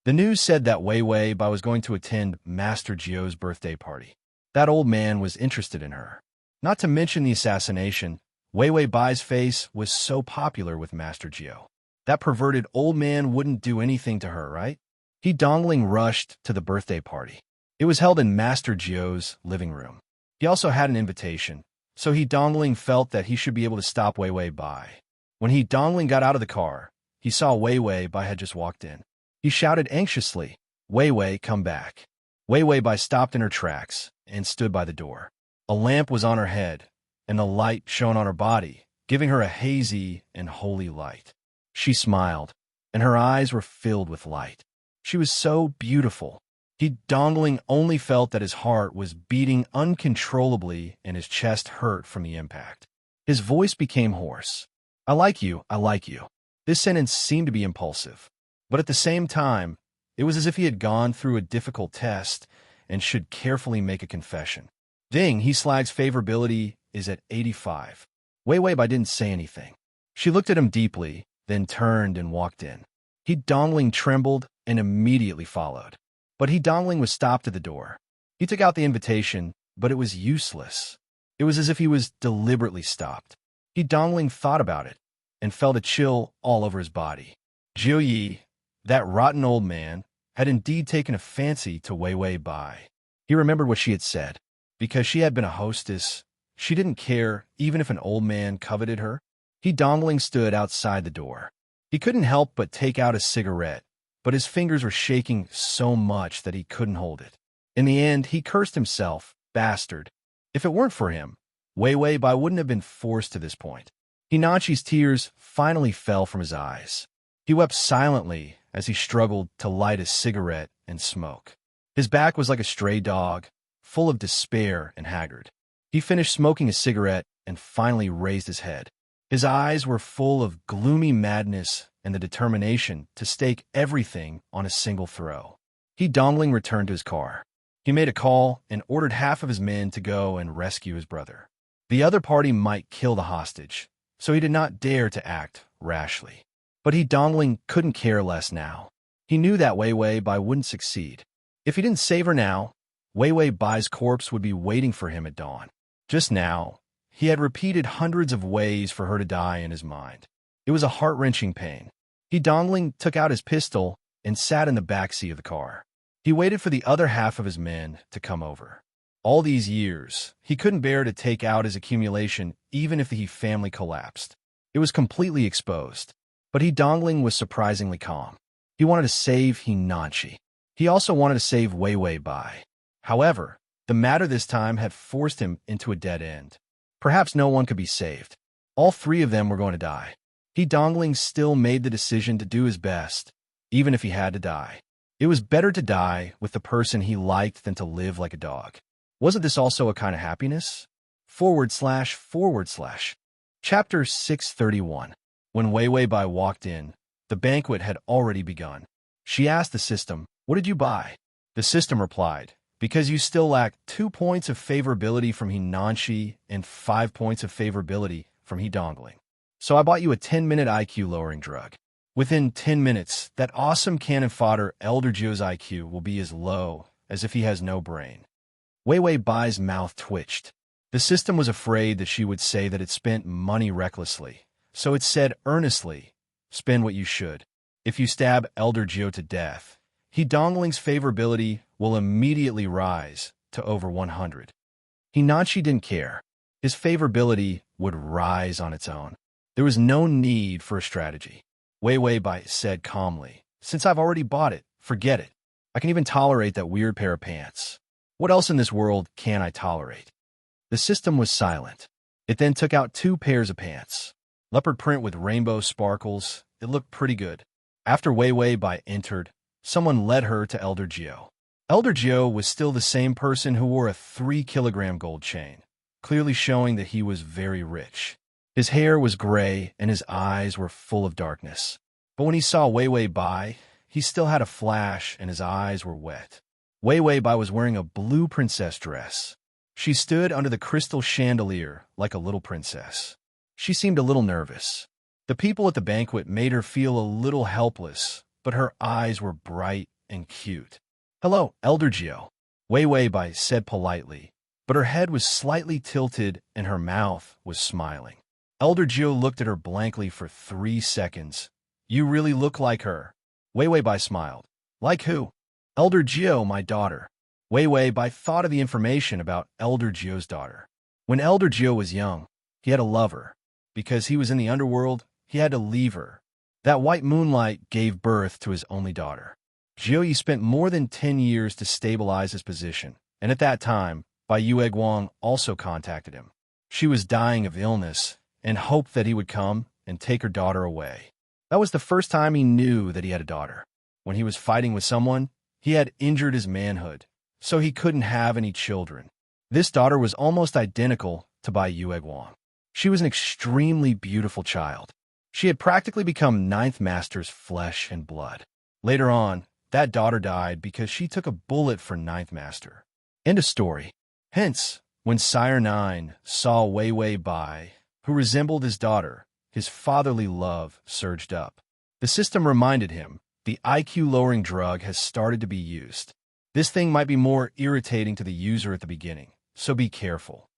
The news said that Wei Wei Bai was going to attend Master Jio's birthday party. That old man was interested in her. Not to mention the assassination, Wei Wei Bai's face was so popular with Master Jio. That perverted old man wouldn't do anything to her, right? He Dongling rushed to the birthday party. It was held in Master Jio's living room. He also had an invitation, so He Dongling felt that he should be able to stop Wei Wei Bai. When He Dongling got out of the car, he saw Wei Wei Bai had just walked in. He shouted anxiously, "Wei Wei, come back." Wei Wei Bai stopped in her tracks and stood by the door. A lamp was on her head, and the light shone on her body, giving her a hazy and holy light. She smiled, and her eyes were filled with light. She was so beautiful. He Dongling only felt that his heart was beating uncontrollably and his chest hurt from the impact. His voice became hoarse. I like you, I like you." This sentence seemed to be impulsive, but at the same time, it was as if he had gone through a difficult test and should carefully make a confession. Ding, he Slag's favorability is at 85. Wei Wei Bai didn't say anything. She looked at him deeply, then turned and walked in. He Dongling trembled and immediately followed. But He Dongling was stopped at the door. He took out the invitation, but it was useless. It was as if he was deliberately stopped. He Dongling thought about it and felt a chill all over his body. Jiu Yi, that rotten old man, had indeed taken a fancy to Wei Wei Bai. He remembered what she had said. Because she had been a hostess, she didn't care even if an old man coveted her. He Dongling stood outside the door. He couldn't help but take out a cigarette, but his fingers were shaking so much that he couldn't hold it. In the end, he cursed himself, bastard. If it weren't for him, Wei Wei Bai wouldn't have been forced to this point. Hinachi's tears finally fell from his eyes. He wept silently as he struggled to light a cigarette and smoke. His back was like a stray dog, full of despair and haggard. He finished smoking a cigarette and finally raised his head. His eyes were full of gloomy madness and the determination to stake everything on a single throw. He Dongling returned to his car. He made a call and ordered half of his men to go and rescue his brother. The other party might kill the hostage, so he did not dare to act rashly. But He Dongling couldn't care less now. He knew that Wei Wei Bai wouldn't succeed. If he didn't save her now, Wei Wei Bai's corpse would be waiting for him at dawn. Just now, he had repeated hundreds of ways for her to die in his mind. It was a heart-wrenching pain. He Dongling took out his pistol and sat in the backseat of the car. He waited for the other half of his men to come over. All these years, he couldn't bear to take out his accumulation even if the He family collapsed. It was completely exposed. But He Dongling was surprisingly calm. He wanted to save Hinachi. He also wanted to save Wei Wei Bai. However, the matter this time had forced him into a dead end. Perhaps no one could be saved. All three of them were going to die. He Dongling still made the decision to do his best, even if he had to die. It was better to die with the person he liked than to live like a dog. Wasn't this also a kind of happiness? // Chapter 631. When Wei Wei Bai walked in, the banquet had already begun. She asked the system, "What did you buy?" The system replied, "Because you still lack 2 points of favorability from Hinachi and 5 points of favorability from He Dongling. So I bought you a 10-minute IQ lowering drug. Within 10 minutes, that awesome cannon fodder Elder Jio's IQ will be as low as if he has no brain." Wei Wei Bai's mouth twitched. The system was afraid that she would say that it spent money recklessly, so it said earnestly, "Spend what you should. If you stab Elder Jio to death, He Dongling's favorability will immediately rise to over 100. Hinachi didn't care. His favorability would rise on its own. There was no need for a strategy. Wei Wei Bai said calmly, "Since I've already bought it, forget it. I can even tolerate that weird pair of pants. What else in this world can I tolerate?" The system was silent. It then took out 2 pairs of pants. Leopard print with rainbow sparkles. It looked pretty good. After Wei Wei Bai entered, someone led her to Elder Jio. Elder Jio was still the same person who wore a 3-kilogram gold chain, clearly showing that he was very rich. His hair was gray and his eyes were full of darkness. But when he saw Wei Wei Bai, he still had a flash and his eyes were wet. Wei Wei Bai was wearing a blue princess dress. She stood under the crystal chandelier like a little princess. She seemed a little nervous. The people at the banquet made her feel a little helpless, but her eyes were bright and cute. "Hello, Elder Geo," Wei Weibai said politely, but her head was slightly tilted and her mouth was smiling. Elder Geo looked at her blankly for 3 seconds. "You really look like her." Wei Weibai smiled. "Like who?" "Elder Geo, my daughter." Wei Weibai thought of the information about Elder Geo's daughter. When Elder Geo was young, he had a lover. Because he was in the underworld, he had to leave her. That white moonlight gave birth to his only daughter. Jiuyi spent more than 10 years to stabilize his position, and at that time, Bai Yue Guang also contacted him. She was dying of illness and hoped that he would come and take her daughter away. That was the first time he knew that he had a daughter. When he was fighting with someone, he had injured his manhood, so he couldn't have any children. This daughter was almost identical to Bai Yue Guang. She was an extremely beautiful child. She had practically become Ninth Master's flesh and blood. Later on, that daughter died because she took a bullet for Ninth Master. End of story. Hence, when Sire 9 saw Wei Weibai, who resembled his daughter, his fatherly love surged up. The system reminded him the IQ-lowering drug has started to be used. This thing might be more irritating to the user at the beginning, so be careful.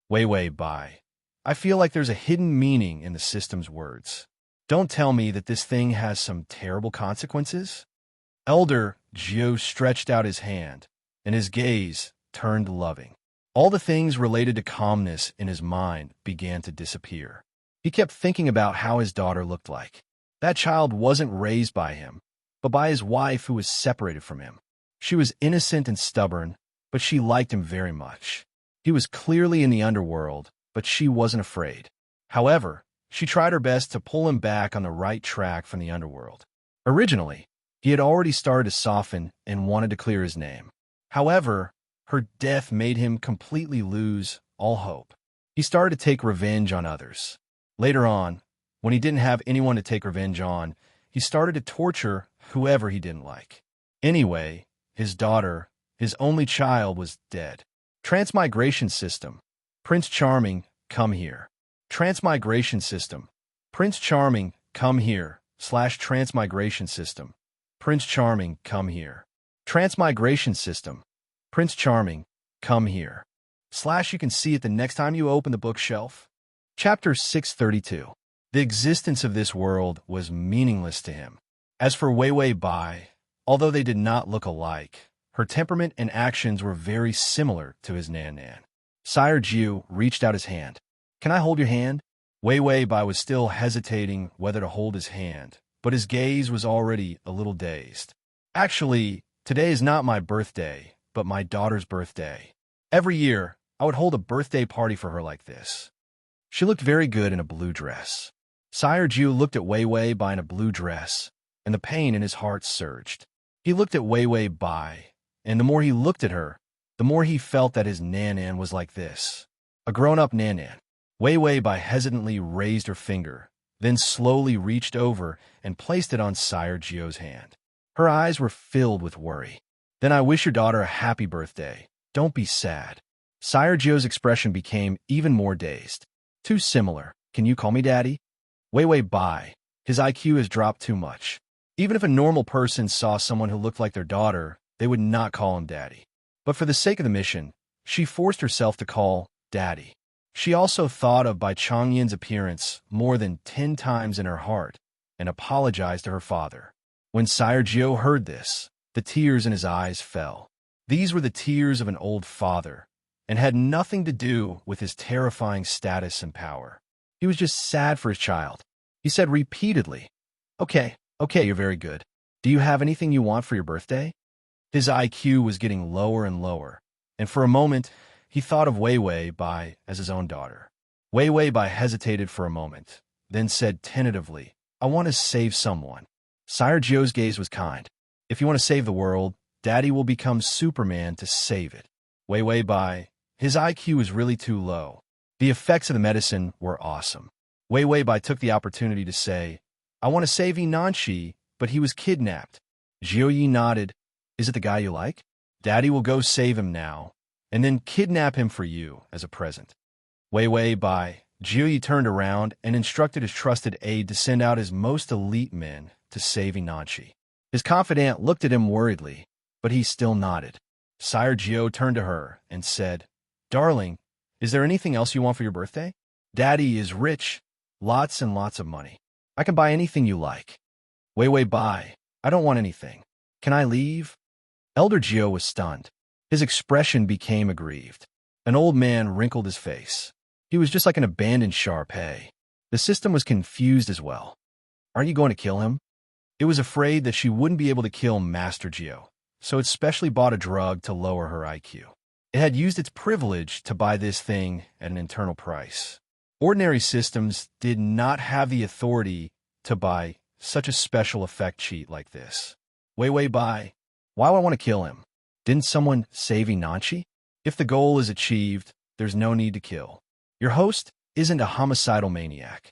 Wei Weibai. I feel like there's a hidden meaning in the system's words. Don't tell me that this thing has some terrible consequences? Elder Geo stretched out his hand, and his gaze turned loving. All the things related to calmness in his mind began to disappear. He kept thinking about how his daughter looked like. That child wasn't raised by him, but by his wife who was separated from him. She was innocent and stubborn, but she liked him very much. He was clearly in the underworld, but she wasn't afraid. However, she tried her best to pull him back on the right track from the underworld. Originally, he had already started to soften and wanted to clear his name. However, her death made him completely lose all hope. He started to take revenge on others. Later on, when he didn't have anyone to take revenge on, he started to torture whoever he didn't like. Anyway, his daughter, his only child, was dead. Transmigration system. Prince Charming, come here. Transmigration system. Prince Charming, come here. /transmigration system. Prince Charming, come here. Transmigration system. Prince Charming, come here. / you can see it the next time you open the bookshelf. Chapter 632. The existence of this world was meaningless to him. As for Wei Weibai, although they did not look alike, her temperament and actions were very similar to his Nan. Sire Jiu reached out his hand. "Can I hold your hand?" Wei Weibai was still hesitating whether to hold his hand, but his gaze was already a little dazed. "Actually, today is not my birthday, but my daughter's birthday. Every year, I would hold a birthday party for her like this." She looked very good in a blue dress. Sire Jiu looked at Wei Weibai in a blue dress, and the pain in his heart surged. He looked at Wei Weibai, and the more he looked at her, the more he felt that his Nan was like this. A grown-up Nan. Wei Weibai hesitantly raised her finger, then slowly reached over and placed it on Sire Jiu's hand. Her eyes were filled with worry. "Then I wish your daughter a happy birthday. Don't be sad." Sire Jiu's expression became even more dazed. "Too similar. Can you call me Daddy?" Wei Weibai. His IQ has dropped too much. Even if a normal person saw someone who looked like their daughter, they would not call him Daddy. But for the sake of the mission, she forced herself to call Daddy. She also thought of Bai Chongyin's appearance more than 10 times in her heart and apologized to her father. When Sire Jiu heard this, the tears in his eyes fell. These were the tears of an old father and had nothing to do with his terrifying status and power. He was just sad for his child. He said repeatedly, Okay, you're very good. Do you have anything you want for your birthday?" His IQ was getting lower and lower, and for a moment, he thought of Wei Weibai as his own daughter. Wei Weibai hesitated for a moment, then said tentatively, "I want to save someone." Sire Jiu's gaze was kind. "If you want to save the world, Daddy will become Superman to save it." Wei Weibai, his IQ was really too low. The effects of the medicine were awesome. Wei Weibai took the opportunity to say, "I want to save Inanshi, but he was kidnapped." Jiu Yi nodded. "Is it the guy you like? Daddy will go save him now, and then kidnap him for you as a present." Wei Weibai, Jiu Yi turned around and instructed his trusted aide to send out his most elite men to save Inanshi. His confidant looked at him worriedly, but he still nodded. Sire Gio turned to her and said, "Darling, is there anything else you want for your birthday? Daddy is rich, lots and lots of money. I can buy anything you like." Wei Wei Bai, I don't want anything. Can I leave? Elder Gio was stunned. His expression became aggrieved. An old man wrinkled his face. He was just like an abandoned Shar-Pei. The system was confused as well. Aren't you going to kill him? It was afraid that she wouldn't be able to kill Master Gio, so it specially bought a drug to lower her IQ. It had used its privilege to buy this thing at an internal price. Ordinary systems did not have the authority to buy such a special effect cheat like this. Wei Wei Bai, why would I want to kill him? Didn't someone save Inanchi? If the goal is achieved, there's no need to kill. Your host isn't a homicidal maniac.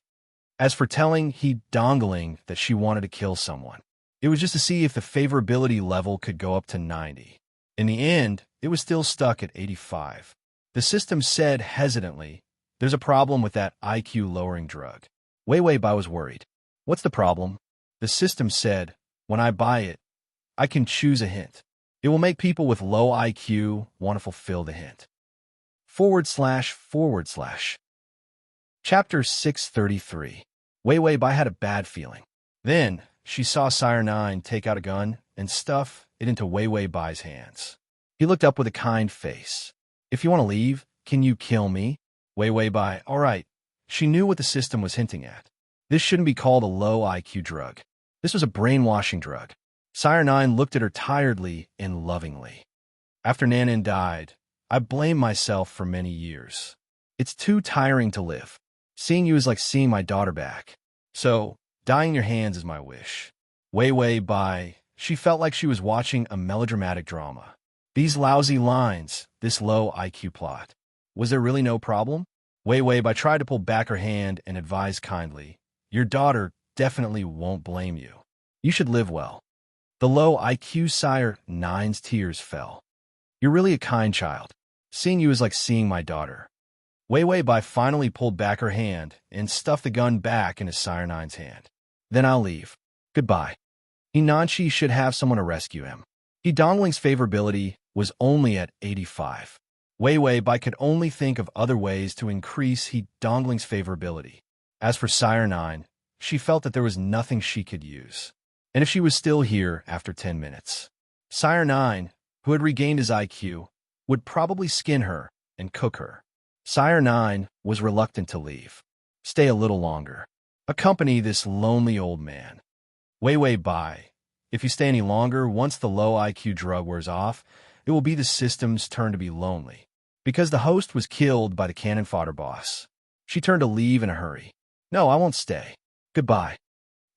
As for telling he dongling that she wanted to kill someone, it was just to see if the favorability level could go up to 90. In the end, it was still stuck at 85. The system said hesitantly, "There's a problem with that IQ-lowering drug." Wei Wei Bai was worried. What's the problem? The system said, when I buy it, I can choose a hint. It will make people with low IQ want to fulfill the hint. // Chapter 633. Wei Wei Bai had a bad feeling. Then, she saw Sire 9 take out a gun and stuff it into Wei Wei Bai's hands. He looked up with a kind face. If you want to leave, can you kill me? Wei Wei Bai, all right. She knew what the system was hinting at. This shouldn't be called a low IQ drug. This was a brainwashing drug. Sire 9 looked at her tiredly and lovingly. After Nanan died, I blamed myself for many years. It's too tiring to live. Seeing you is like seeing my daughter back. So, dying in your hands is my wish. Wei Wei Bai, she felt like she was watching a melodramatic drama. These lousy lines, this low IQ plot. Was there really no problem? Wei Wei Bai tried to pull back her hand and advised kindly, your daughter definitely won't blame you. You should live well. The low IQ Sire 9's tears fell. You're really a kind child. Seeing you is like seeing my daughter. Wei Wei Bai finally pulled back her hand and stuffed the gun back into Sire 9's hand. Then I'll leave. Goodbye. Inanchi should have someone to rescue him. He Dongling's favorability was only at 85. Wei Wei Bai could only think of other ways to increase He Dongling's favorability. As for Sire 9, she felt that there was nothing she could use. And if she was still here after 10 minutes, Sire 9, who had regained his IQ, would probably skin her and cook her. Sire 9 was reluctant to leave. Stay a little longer. Accompany this lonely old man. Wei Wei Bai, if you stay any longer, once the low IQ drug wears off, it will be the system's turn to be lonely. Because the host was killed by the cannon fodder boss. She turned to leave in a hurry. No, I won't stay. Goodbye.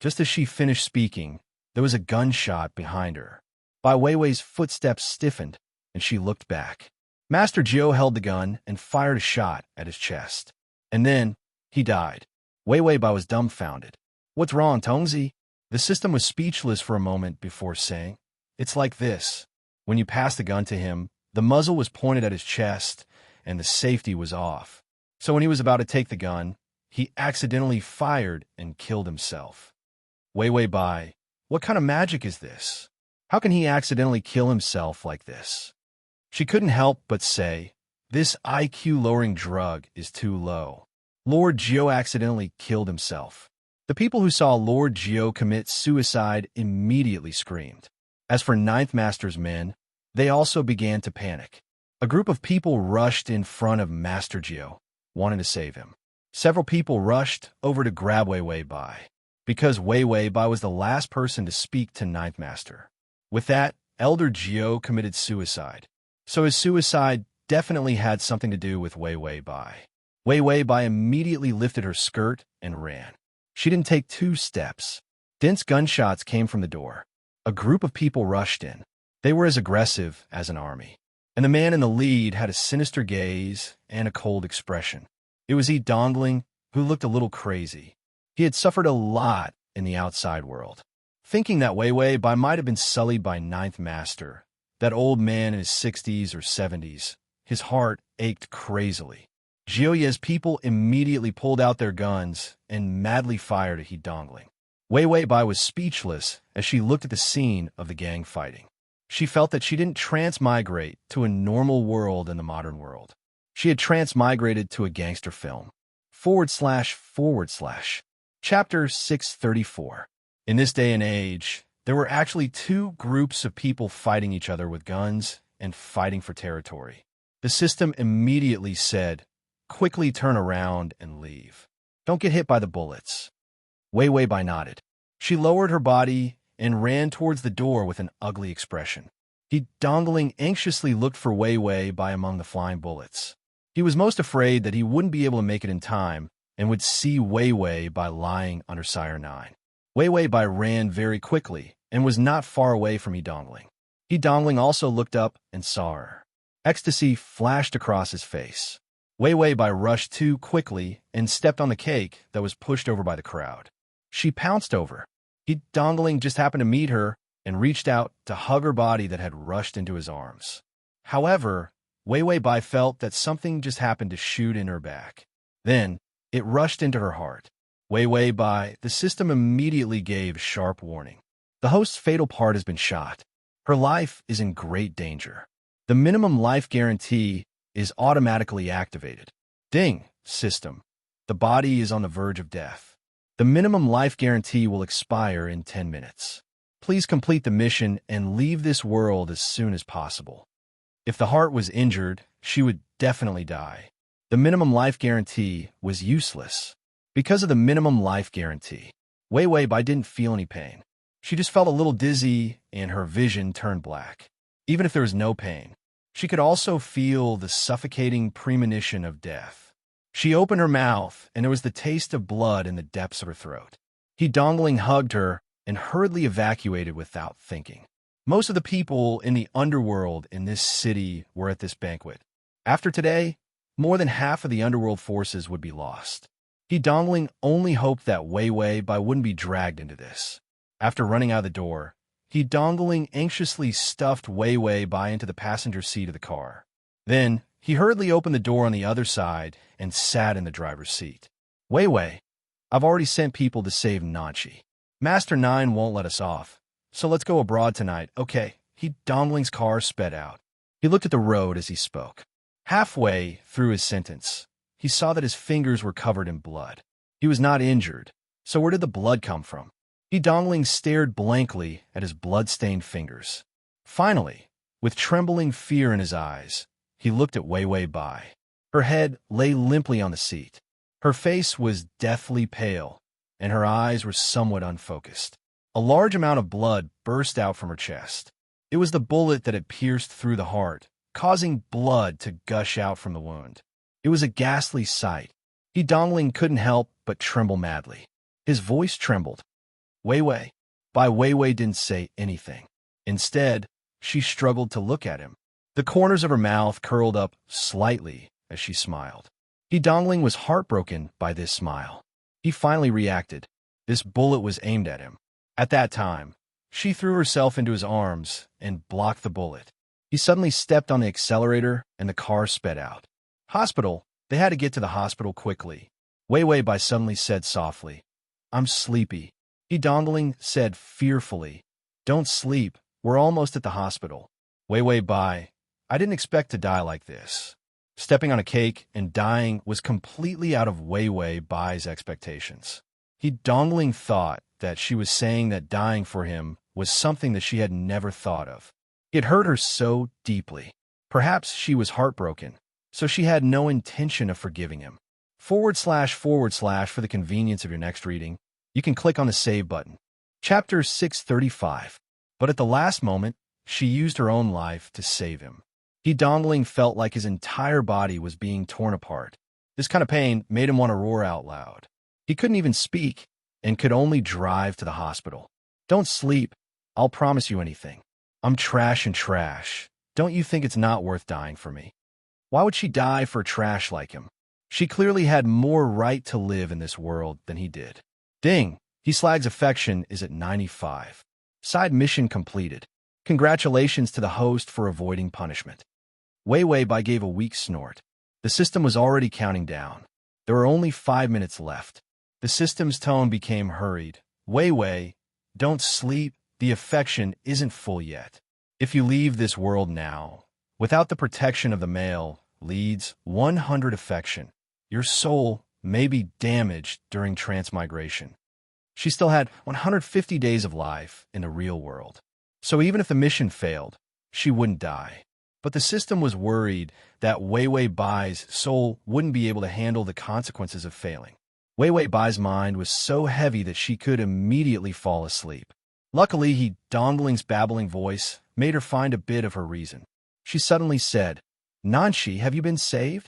Just as she finished speaking, there was a gunshot behind her. Bai Wei Wei's footsteps stiffened, and she looked back. Master Gio held the gun and fired a shot at his chest. And then, he died. Wei Wei Bai was dumbfounded. What's wrong, Tongzi? The system was speechless for a moment before saying, it's like this. When you passed the gun to him, the muzzle was pointed at his chest, and the safety was off. So when he was about to take the gun, he accidentally fired and killed himself. Wei Wei Bai, what kind of magic is this? How can he accidentally kill himself like this? She couldn't help but say, this IQ-lowering drug is too low. Lord Gio accidentally killed himself. The people who saw Lord Gio commit suicide immediately screamed. As for Ninth Master's men, they also began to panic. A group of people rushed in front of Master Gio, wanting to save him. Several people rushed over to grab Wei Wei Bai, because Wei Wei Bai was the last person to speak to Ninth Master. With that, Elder Gio committed suicide. So his suicide definitely had something to do with Wei Wei Bai. Wei Wei Bai immediately lifted her skirt and ran. She didn't take 2 steps. Dense gunshots came from the door. A group of people rushed in. They were as aggressive as an army. And the man in the lead had a sinister gaze and a cold expression. It was He Dongling, who looked a little crazy. He had suffered a lot in the outside world. Thinking that Wei Wei Bai might have been sullied by Ninth Master, that old man in his 60s or 70s, his heart ached crazily. Jioye's people immediately pulled out their guns and madly fired at He Dongling. Wei Wei Bai was speechless as she looked at the scene of the gang fighting. She felt that she didn't transmigrate to a normal world in the modern world. She had transmigrated to a gangster film. / Chapter 634. In this day and age, there were actually two groups of people fighting each other with guns and fighting for territory. The system immediately said, "Quickly turn around and leave. Don't get hit by the bullets." Wei Wei Bai nodded. She lowered her body and ran towards the door with an ugly expression. He Dongling anxiously looked for Wei Wei Bai among the flying bullets. He was most afraid that he wouldn't be able to make it in time and would see Wei Wei Bai lying under Sire 9. Wei Wei Bai ran very quickly and was not far away from He Dongling. He Dongling also looked up and saw her. Ecstasy flashed across his face. Wei Wei Bai rushed too quickly and stepped on the cake that was pushed over by the crowd. She pounced over. He Dongling just happened to meet her and reached out to hug her body that had rushed into his arms. However, Wei Wei Bai felt that something just happened to shoot in her back. Then, it rushed into her heart. Wei Wei Bai, the system immediately gave sharp warning. The host's fatal part has been shot. Her life is in great danger. The minimum life guarantee is automatically activated. Ding, system. The body is on the verge of death. The minimum life guarantee will expire in 10 minutes. Please complete the mission and leave this world as soon as possible. If the heart was injured, she would definitely die. The minimum life guarantee was useless. Because of the minimum life guarantee, Wei Wei Bai didn't feel any pain. She just felt a little dizzy and her vision turned black. Even if there was no pain, she could also feel the suffocating premonition of death. She opened her mouth and there was the taste of blood in the depths of her throat. He Dongling hugged her and hurriedly evacuated without thinking. Most of the people in the underworld in this city were at this banquet. After today, more than half of the underworld forces would be lost. He Dongling only hoped that Wei Wei Bai wouldn't be dragged into this. After running out of the door, He Dongling anxiously stuffed Wei Wei Bai into the passenger seat of the car. Then, he hurriedly opened the door on the other side and sat in the driver's seat. Wei Wei, I've already sent people to save Nanchi. Master 9 won't let us off, so let's go abroad tonight, okay? He Dongling's car sped out. He looked at the road as he spoke. Halfway through his sentence, he saw that his fingers were covered in blood. He was not injured, so where did the blood come from? He Dongling stared blankly at his blood-stained fingers. Finally, with trembling fear in his eyes, he looked at Wei Wei Bai. Her head lay limply on the seat. Her face was deathly pale, and her eyes were somewhat unfocused. A large amount of blood burst out from her chest. It was the bullet that had pierced through the heart, causing blood to gush out from the wound. It was a ghastly sight. He Dongling couldn't help but tremble madly. His voice trembled. Wei Wei. Bai Wei Wei didn't say anything. Instead, she struggled to look at him. The corners of her mouth curled up slightly as she smiled. He Dongling was heartbroken by this smile. He finally reacted. This bullet was aimed at him. At that time, she threw herself into his arms and blocked the bullet. He suddenly stepped on the accelerator and the car sped out. Hospital. They had to get to the hospital quickly. Wei Wei Bai suddenly said softly, I'm sleepy. He Dongling said fearfully, Don't sleep. We're almost at the hospital. Wei Wei Bai, I didn't expect to die like this. Stepping on a cake and dying was completely out of Wei Wei Bai's expectations. He Dongling thought that she was saying that dying for him was something that she had never thought of. It hurt her so deeply. Perhaps she was heartbroken, so she had no intention of forgiving him. / for the convenience of your next reading, you can click on the save button. Chapter 635. But at the last moment, she used her own life to save him. He Dongling felt like his entire body was being torn apart. This kind of pain made him want to roar out loud. He couldn't even speak and could only drive to the hospital. Don't sleep. I'll promise you anything. I'm trash and trash. Don't you think it's not worth dying for me? Why would she die for trash like him? She clearly had more right to live in this world than he did. Ding! Slag's affection is at 95. Side mission completed. Congratulations to the host for avoiding punishment. Wei Wei Bai gave a weak snort. The system was already counting down. There were only 5 minutes left. The system's tone became hurried. Wei Wei, don't sleep. The affection isn't full yet. If you leave this world now, without the protection of the male lead's 100 affection, your soul may be damaged during transmigration. She still had 150 days of life in the real world. So even if the mission failed, she wouldn't die. But the system was worried that Wei Wei Bai's soul wouldn't be able to handle the consequences of failing. Wei Wei Bai's mind was so heavy that she could immediately fall asleep. Luckily, He Dongling's babbling voice made her find a bit of her reason. She suddenly said, "Nanshi, have you been saved?"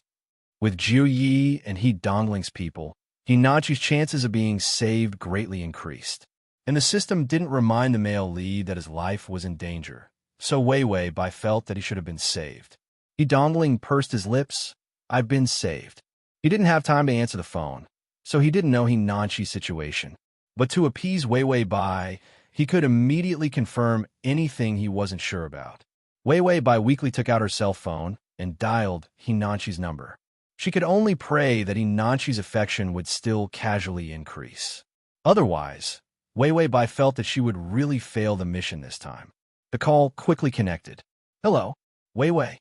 With Jiu Yi and He Dongling's people, He Nanchi's chances of being saved greatly increased. And the system didn't remind the male lead that his life was in danger. So Wei Wei Bai felt that he should have been saved. He Dongling pursed his lips. "I've been saved." He didn't have time to answer the phone, so he didn't know He Nanchi's situation. But to appease Wei Wei Bai, he could immediately confirm anything he wasn't sure about. Wei Wei Bai weakly took out her cell phone and dialed He Nanchi's number. She could only pray that He Nanchi's affection would still casually increase. Otherwise, Wei Wei Bai felt that she would really fail the mission this time. The call quickly connected. "Hello, Wei Wei."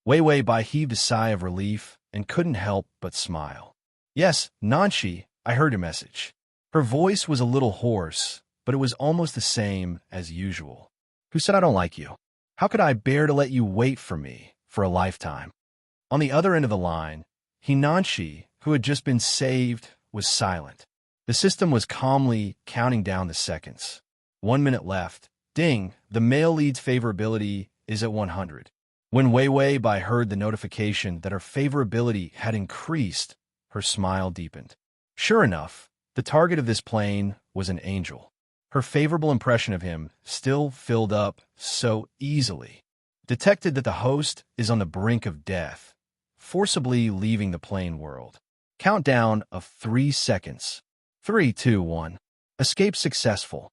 Wei Wei Bai heaved a sigh of relief and couldn't help but smile. "Yes, Nanshi, I heard your message." Her voice was a little hoarse, but it was almost the same as usual. "Who said I don't like you? How could I bear to let you wait for me for a lifetime?" On the other end of the line, He Nanshi, who had just been saved, was silent. The system was calmly counting down the seconds. 1 minute left. Ding, the male lead's favorability is at 100. When Wei Wei Bai heard the notification that her favorability had increased, her smile deepened. Sure enough, the target of this plane was an angel. Her favorable impression of him still filled up so easily. Detected that the host is on the brink of death, forcibly leaving the plane world. Countdown of 3 seconds. 3, 2, 1. Escape successful.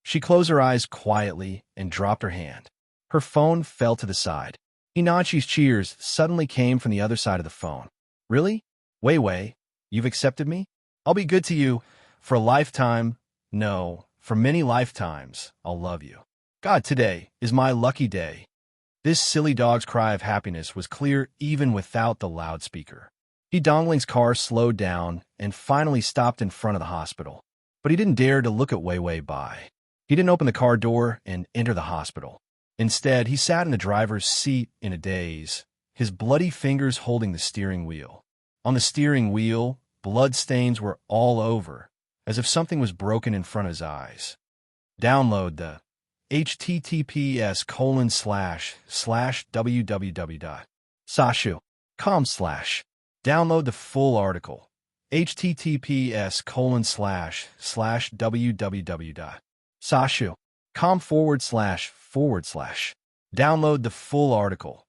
She closed her eyes quietly and dropped her hand. Her phone fell to the side. Hinachi's cheers suddenly came from the other side of the phone. "Really? Wei Wei, you've accepted me? I'll be good to you for a lifetime. No, for many lifetimes, I'll love you. God, today is my lucky day." This silly dog's cry of happiness was clear even without the loudspeaker. He Dongling's car slowed down and finally stopped in front of the hospital. But he didn't dare to look at Wei Wei Bai. He didn't open the car door and enter the hospital. Instead, he sat in the driver's seat in a daze, his bloody fingers holding the steering wheel. On the steering wheel, blood stains were all over, as if something was broken in front of his eyes. Download the https://www.sashu.com/ Download the full article. https://www.sashu.com// Download the full article.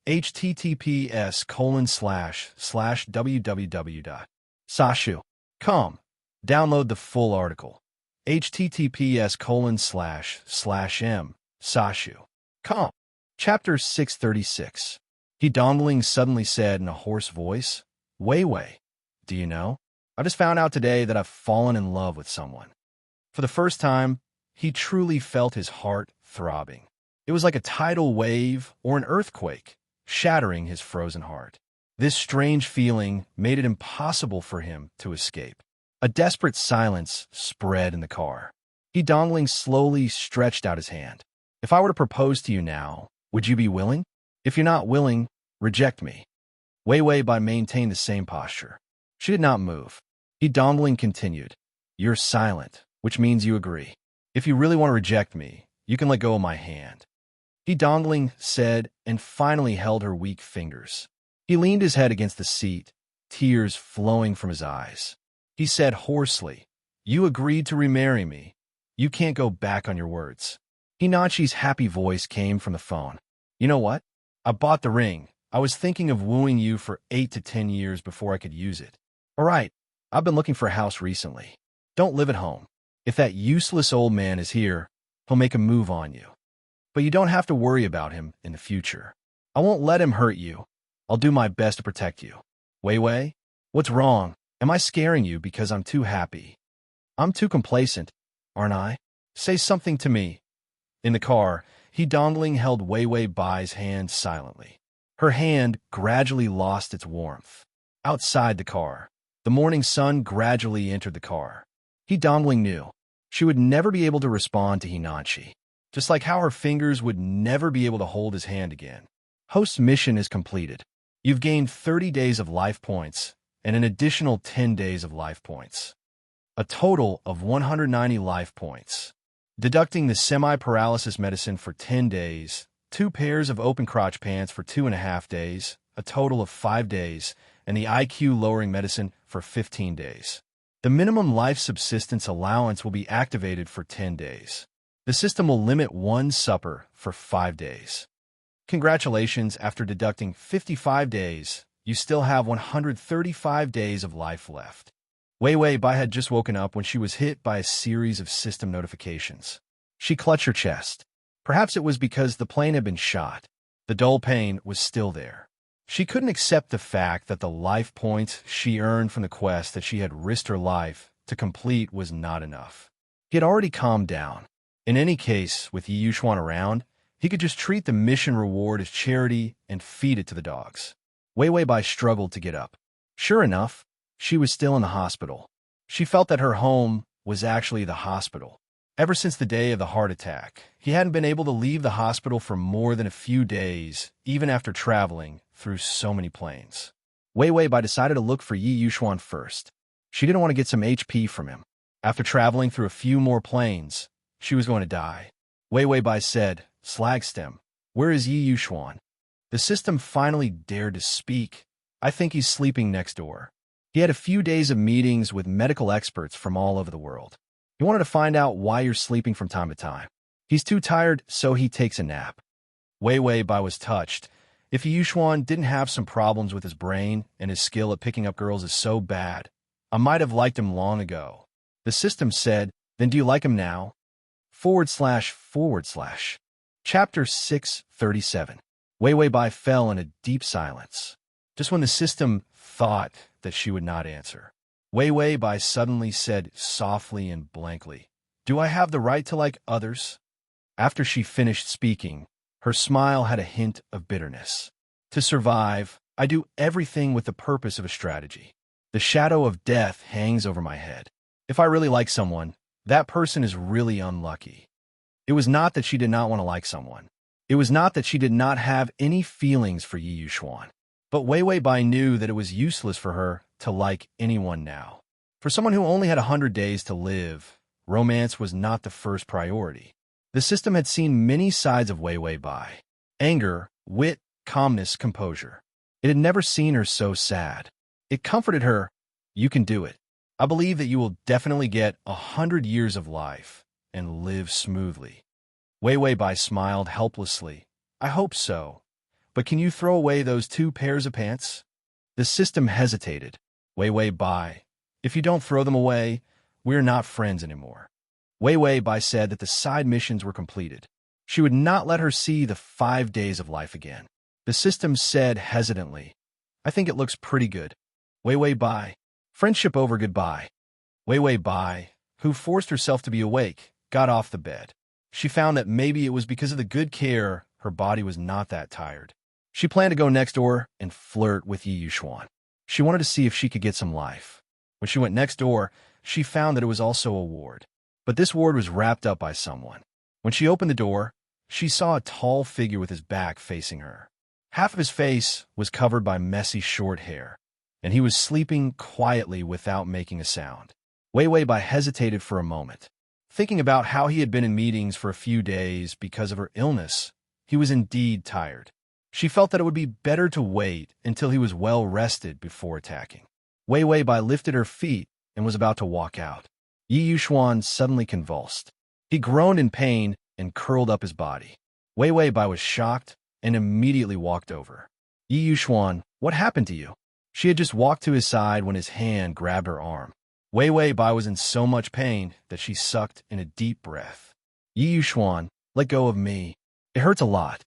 https://www.sashu.com. Download the full article. https://m.sashu.com. Chapter 636. He Dongling suddenly said in a hoarse voice, "Wei Wei, do you know? I just found out today that I've fallen in love with someone." For the first time, he truly felt his heart throbbing. It was like a tidal wave or an earthquake, shattering his frozen heart. This strange feeling made it impossible for him to escape. A desperate silence spread in the car. He Dongling slowly stretched out his hand. "If I were to propose to you now, would you be willing? If you're not willing, reject me." Wei Wei Bai maintained the same posture. She did not move. He Dongling continued, "You're silent, which means you agree. If you really want to reject me, you can let go of my hand." He Dongling said and finally held her weak fingers. He leaned his head against the seat, tears flowing from his eyes. He said hoarsely, "You agreed to remarry me. You can't go back on your words." Hinachi's happy voice came from the phone. "You know what? I bought the ring. I was thinking of wooing you for 8 to 10 years before I could use it. All right, I've been looking for a house recently. Don't live at home. If that useless old man is here, he'll make a move on you. But you don't have to worry about him in the future. I won't let him hurt you. I'll do my best to protect you. Wei Wei, what's wrong? Am I scaring you because I'm too happy? I'm too complacent. aren't I? Say something to me. In the car, he dongling held Wei Wei Bai's hand silently. Her hand gradually lost its warmth. Outside the car, the morning sun gradually entered the car. He dongling knew she would never be able to respond to Hinanchi, just like how her fingers would never be able to hold his hand again. Host's mission is completed. You've gained 30 days of life points and an additional 10 days of life points. A total of 190 life points. Deducting the semi-paralysis medicine for 10 days, 2 pairs of open crotch pants for 2.5 days, a total of 5 days, and the IQ-lowering medicine for 15 days. The minimum life subsistence allowance will be activated for 10 days. The system will limit one supper for 5 days. Congratulations, after deducting 55 days, you still have 135 days of life left. Wei Wei Bai had just woken up when she was hit by a series of system notifications. She clutched her chest. Perhaps it was because the plane had been shot. The dull pain was still there. She couldn't accept the fact that the life points she earned from the quest that she had risked her life to complete was not enough. He had already calmed down. In any case, with Yi Yuxuan around, he could just treat the mission reward as charity and feed it to the dogs. Wei Wei Bai struggled to get up. Sure enough, she was still in the hospital. She felt that her home was actually the hospital. Ever since the day of the heart attack, he hadn't been able to leave the hospital for more than a few days, even after traveling through so many planes. Wei Wei Bai decided to look for Yi Yuxuan first. She didn't want to get some HP from him. After traveling through a few more planes, she was going to die. Wei Wei Bai said, "Slagstem, where is Yi Yuxuan?" The system finally dared to speak. "I think he's sleeping next door." He had a few days of meetings with medical experts from all over the world. He wanted to find out why you're sleeping from time to time. He's too tired, so he takes a nap. Wei Wei Bai was touched. If Yi Yuxuan didn't have some problems with his brain and his skill at picking up girls is so bad, I might have liked him long ago. The system said, "Then do you like him now?" // Chapter 637. Wei Wei Bai fell in a deep silence. Just when the system thought that she would not answer, Wei Wei Bai suddenly said softly and blankly, "Do I have the right to like others?" After she finished speaking, her smile had a hint of bitterness. "To survive, I do everything with the purpose of a strategy. The shadow of death hangs over my head. If I really like someone, that person is really unlucky." It was not that she did not want to like someone. It was not that she did not have any feelings for Yi Yuxuan. But Wei Wei Bai knew that it was useless for her to like anyone now. For someone who only had 100 days to live, romance was not the first priority. The system had seen many sides of Wei Wei Bai: anger, wit, calmness, composure. It had never seen her so sad. It comforted her. "You can do it. I believe that you will definitely get 100 years of life and live smoothly." Wei Wei Bai smiled helplessly. "I hope so. But can you throw away those 2 pairs of pants?" The system hesitated. "Wei Wei Bai, if you don't throw them away, we're not friends anymore." Wei Wei Bai said that the side missions were completed. She would not let her see the 5 days of life again. The system said hesitantly, "I think it looks pretty good." Wei Wei Bai, friendship over goodbye. Wei Wei Bai, who forced herself to be awake, got off the bed. She found that maybe it was because of the good care her body was not that tired. She planned to go next door and flirt with Yi Yuxuan. She wanted to see if she could get some life. When she went next door, she found that it was also a ward. But this ward was wrapped up by someone. When she opened the door, she saw a tall figure with his back facing her. Half of his face was covered by messy short hair, and he was sleeping quietly without making a sound. Wei Wei Bai hesitated for a moment. Thinking about how he had been in meetings for a few days because of her illness, he was indeed tired. She felt that it would be better to wait until he was well rested before attacking. Wei Wei Bai lifted her feet and was about to walk out. Yi Yuxuan suddenly convulsed. He groaned in pain and curled up his body. Wei Wei Bai was shocked and immediately walked over. "Yi Yuxuan, what happened to you?" She had just walked to his side when his hand grabbed her arm. Wei Wei Bai was in so much pain that she sucked in a deep breath. "Yi Yuxuan, let go of me. It hurts a lot."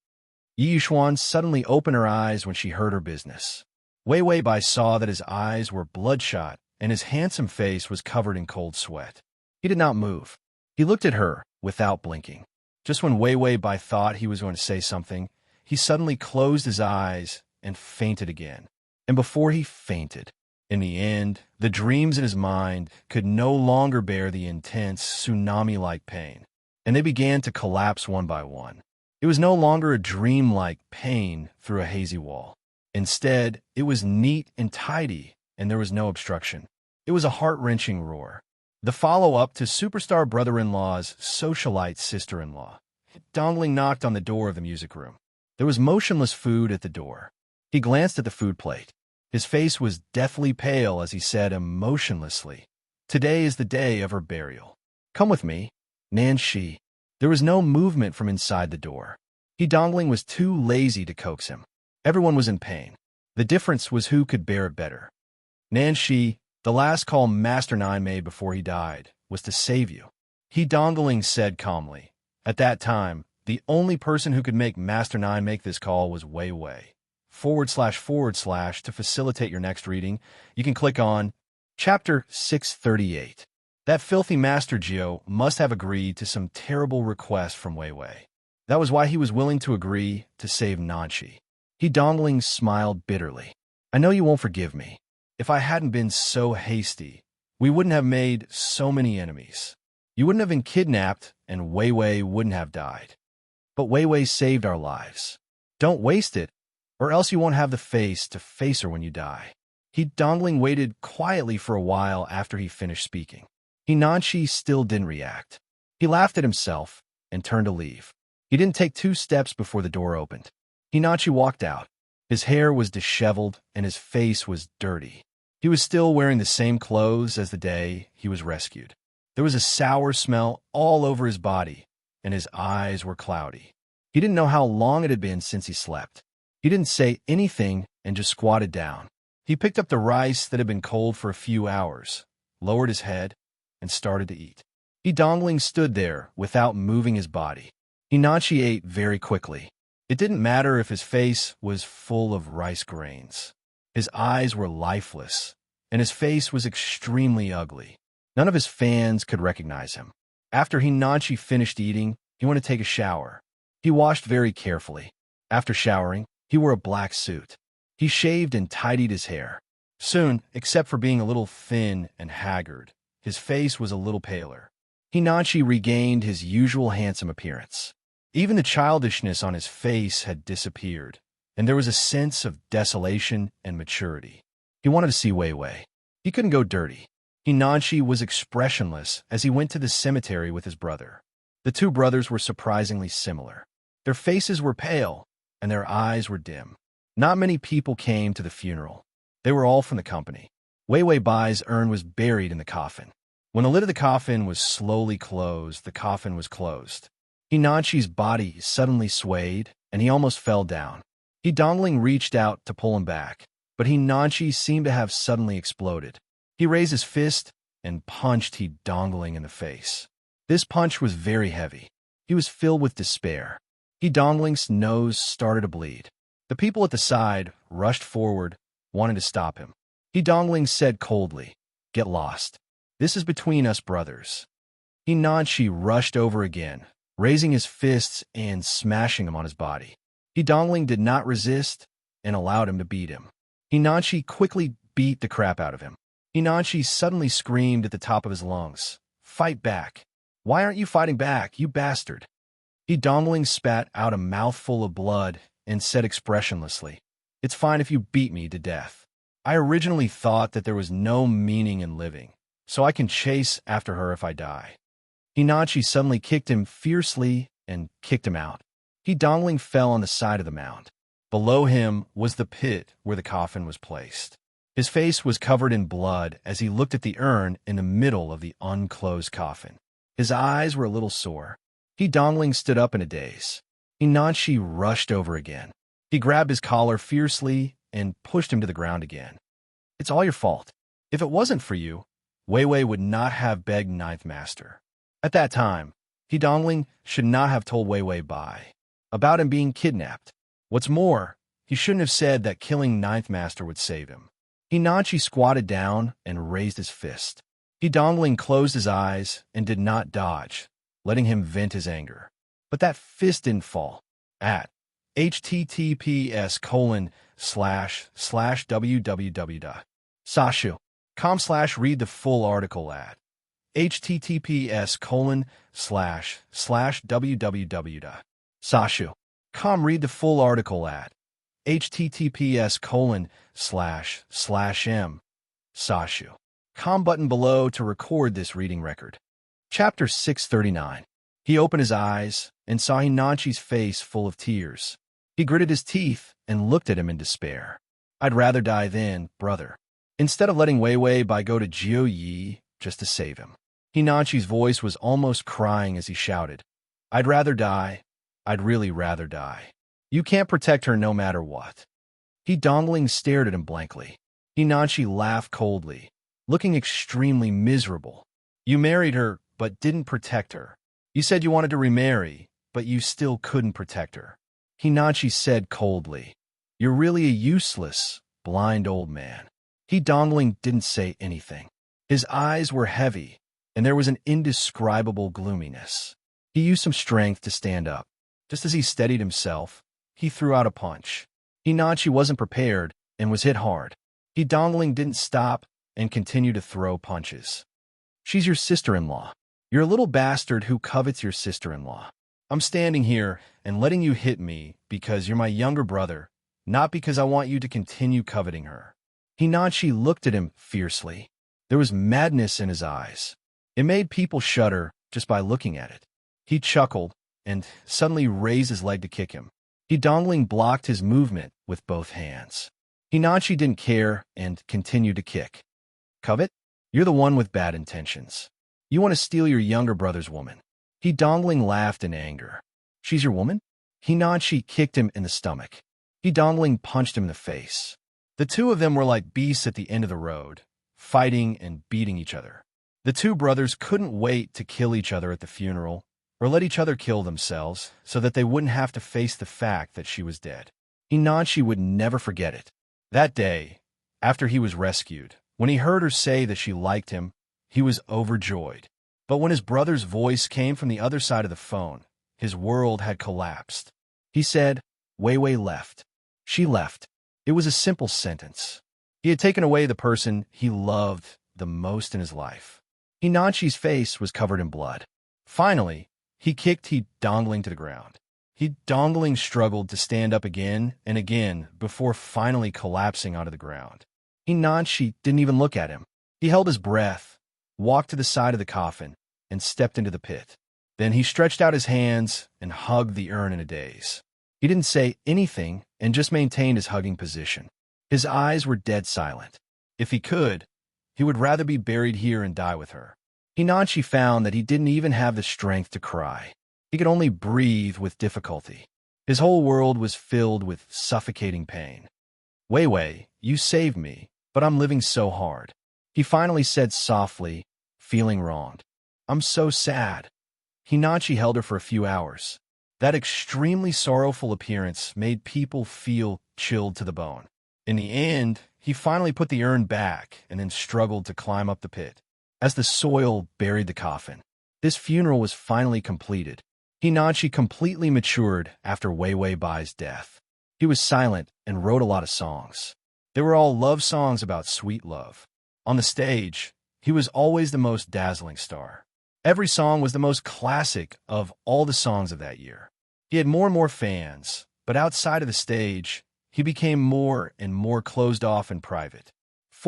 Yi Yuxuan suddenly opened her eyes when she heard her business. Wei Wei Bai saw that his eyes were bloodshot and his handsome face was covered in cold sweat. He did not move. He looked at her without blinking. Just when Wei Wei Bai thought he was going to say something, he suddenly closed his eyes and fainted again. And before he fainted, in the end, the dreams in his mind could no longer bear the intense, tsunami-like pain, and they began to collapse one by one. It was no longer a dream-like pain through a hazy wall. Instead, it was neat and tidy, and there was no obstruction. It was a heart-wrenching roar. The follow-up to superstar brother-in-law's socialite sister-in-law. Dongling knocked on the door of the music room. There was motionless food at the door. He glanced at the food plate. His face was deathly pale as he said emotionlessly, "Today is the day of her burial. Come with me, Nan Shi." There was no movement from inside the door. Dongling was too lazy to coax him. Everyone was in pain. The difference was who could bear it better. Nan Shi, the last call Master Nine made before he died, was to save you. Dongling said calmly. At that time, the only person who could make Master Nine make this call was Wei Wei. / to facilitate your next reading, you can click on Chapter 638. That filthy Master Geo must have agreed to some terrible request from Wei Wei. That was why he was willing to agree to save Nanshi. Dongling smiled bitterly. I know you won't forgive me. If I hadn't been so hasty, we wouldn't have made so many enemies. You wouldn't have been kidnapped, and Wei Wei wouldn't have died. But Wei Wei saved our lives. Don't waste it, or else you won't have the face to face her when you die. Dongling waited quietly for a while after he finished speaking. Nanshi still didn't react. He laughed at himself and turned to leave. He didn't take 2 steps before the door opened. Nanshi walked out. His hair was disheveled and his face was dirty. He was still wearing the same clothes as the day he was rescued. There was a sour smell all over his body, and his eyes were cloudy. He didn't know how long it had been since he slept. He didn't say anything and just squatted down. He picked up the rice that had been cold for a few hours, lowered his head, and started to eat. Dongling stood there without moving his body. Nanshi ate very quickly. It didn't matter if his face was full of rice grains. His eyes were lifeless, and his face was extremely ugly. None of his fans could recognize him. After Nanshi finished eating, he went to take a shower. He washed very carefully. After showering, he wore a black suit. He shaved and tidied his hair. Soon, except for being a little thin and haggard, his face was a little paler. Nanshi regained his usual handsome appearance. Even the childishness on his face had disappeared, and there was a sense of desolation and maturity. He wanted to see Wei Wei. He couldn't go dirty. Nanshi was expressionless as he went to the cemetery with his brother. The 2 brothers were surprisingly similar. Their faces were pale, and their eyes were dim. Not many people came to the funeral. They were all from the company. Wei Wei Bai's urn was buried in the coffin. When the lid of the coffin was slowly closed, the coffin was closed. Nanshi's body suddenly swayed, and he almost fell down. Dongling reached out to pull him back, but Nanshi seemed to have suddenly exploded. He raised his fist and punched Dongling in the face. This punch was very heavy. He was filled with despair. Dongling's nose started to bleed. The people at the side rushed forward, wanting to stop him. Dongling said coldly, "Get lost. This is between us brothers." Nanshi rushed over again, raising his fists and smashing him on his body. Dongling did not resist and allowed him to beat him. Nanshi quickly beat the crap out of him. Nanshi suddenly screamed at the top of his lungs, "Fight back. Why aren't you fighting back, you bastard?" Dongling spat out a mouthful of blood and said expressionlessly, "It's fine if you beat me to death. I originally thought that there was no meaning in living, so I can chase after her if I die." Nanshi suddenly kicked him fiercely and kicked him out. Dongling fell on the side of the mound. Below him was the pit where the coffin was placed. His face was covered in blood as he looked at the urn in the middle of the unclosed coffin. His eyes were a little sore. Dongling stood up in a daze. Nanshi rushed over again. He grabbed his collar fiercely and pushed him to the ground again. "It's all your fault. If it wasn't for you, Wei Wei would not have begged Ninth Master. At that time, Dongling should not have told Wei Wei Bai about him being kidnapped. What's more, he shouldn't have said that killing Ninth Master would save him." Nanshi squatted down and raised his fist. He dongling closed his eyes and did not dodge, letting him vent his anger. But that fist didn't fall. At https://www.sashu.com/ read the full article at https://www.sashu.com read the full article at https://m.sashu.com button below to record this reading record. Chapter 639. He opened his eyes and saw Hinachi's face full of tears. He gritted his teeth and looked at him in despair. I'd rather die then, brother. Instead of letting Wei Wei Bai go to Jiu Yi just to save him. Hinachi's voice was almost crying as he shouted, I'd rather die. I'd really rather die. You can't protect her no matter what. He dongling stared at him blankly. Hinachi laughed coldly, looking extremely miserable. You married her, but didn't protect her. You said you wanted to remarry, but you still couldn't protect her. Hinachi said coldly, You're really a useless, blind old man. He dongling didn't say anything. His eyes were heavy, and there was an indescribable gloominess. He used some strength to stand up. Just as he steadied himself, he threw out a punch. Hinachi wasn't prepared and was hit hard. He dongling didn't stop and continued to throw punches. She's your sister-in-law. You're a little bastard who covets your sister-in-law. I'm standing here and letting you hit me because you're my younger brother, not because I want you to continue coveting her. Hinachi looked at him fiercely. There was madness in his eyes. It made people shudder just by looking at it. He chuckled and suddenly raised his leg to kick him. He dongling blocked his movement with both hands. Hinachi didn't care and continued to kick. Covet? You're the one with bad intentions. You want to steal your younger brother's woman. He dongling laughed in anger. She's your woman? Hinachi kicked him in the stomach. He dongling punched him in the face. The two of them were like beasts at the end of the road, fighting and beating each other. The two brothers couldn't wait to kill each other at the funeral, or let each other kill themselves, so that they wouldn't have to face the fact that she was dead. Hinachi would never forget it. That day, after he was rescued, when he heard her say that she liked him, he was overjoyed. But when his brother's voice came from the other side of the phone, his world had collapsed. He said, Wei Wei left. She left. It was a simple sentence. He had taken away the person he loved the most in his life. Hinachi's face was covered in blood. Finally, he kicked He dongling to the ground. He dongling struggled to stand up again and again before finally collapsing onto the ground. Hinachi didn't even look at him. He held his breath, walked to the side of the coffin, and stepped into the pit. Then he stretched out his hands and hugged the urn in a daze. He didn't say anything and just maintained his hugging position. His eyes were dead silent. If he could, he would rather be buried here and die with her. Hinachi found that he didn't even have the strength to cry. He could only breathe with difficulty. His whole world was filled with suffocating pain. Wei Wei, you saved me, but I'm living so hard. He finally said softly, feeling wronged. I'm so sad. Hinachi held her for a few hours. That extremely sorrowful appearance made people feel chilled to the bone. In the end, he finally put the urn back and then struggled to climb up the pit. As the soil buried the coffin, this funeral was finally completed. Hinachi completely matured after Wei Wei Bai's death. He was silent and wrote a lot of songs. They were all love songs about sweet love. On the stage, he was always the most dazzling star. Every song was the most classic of all the songs of that year. He had more and more fans, but outside of the stage, he became more and more closed off and private. //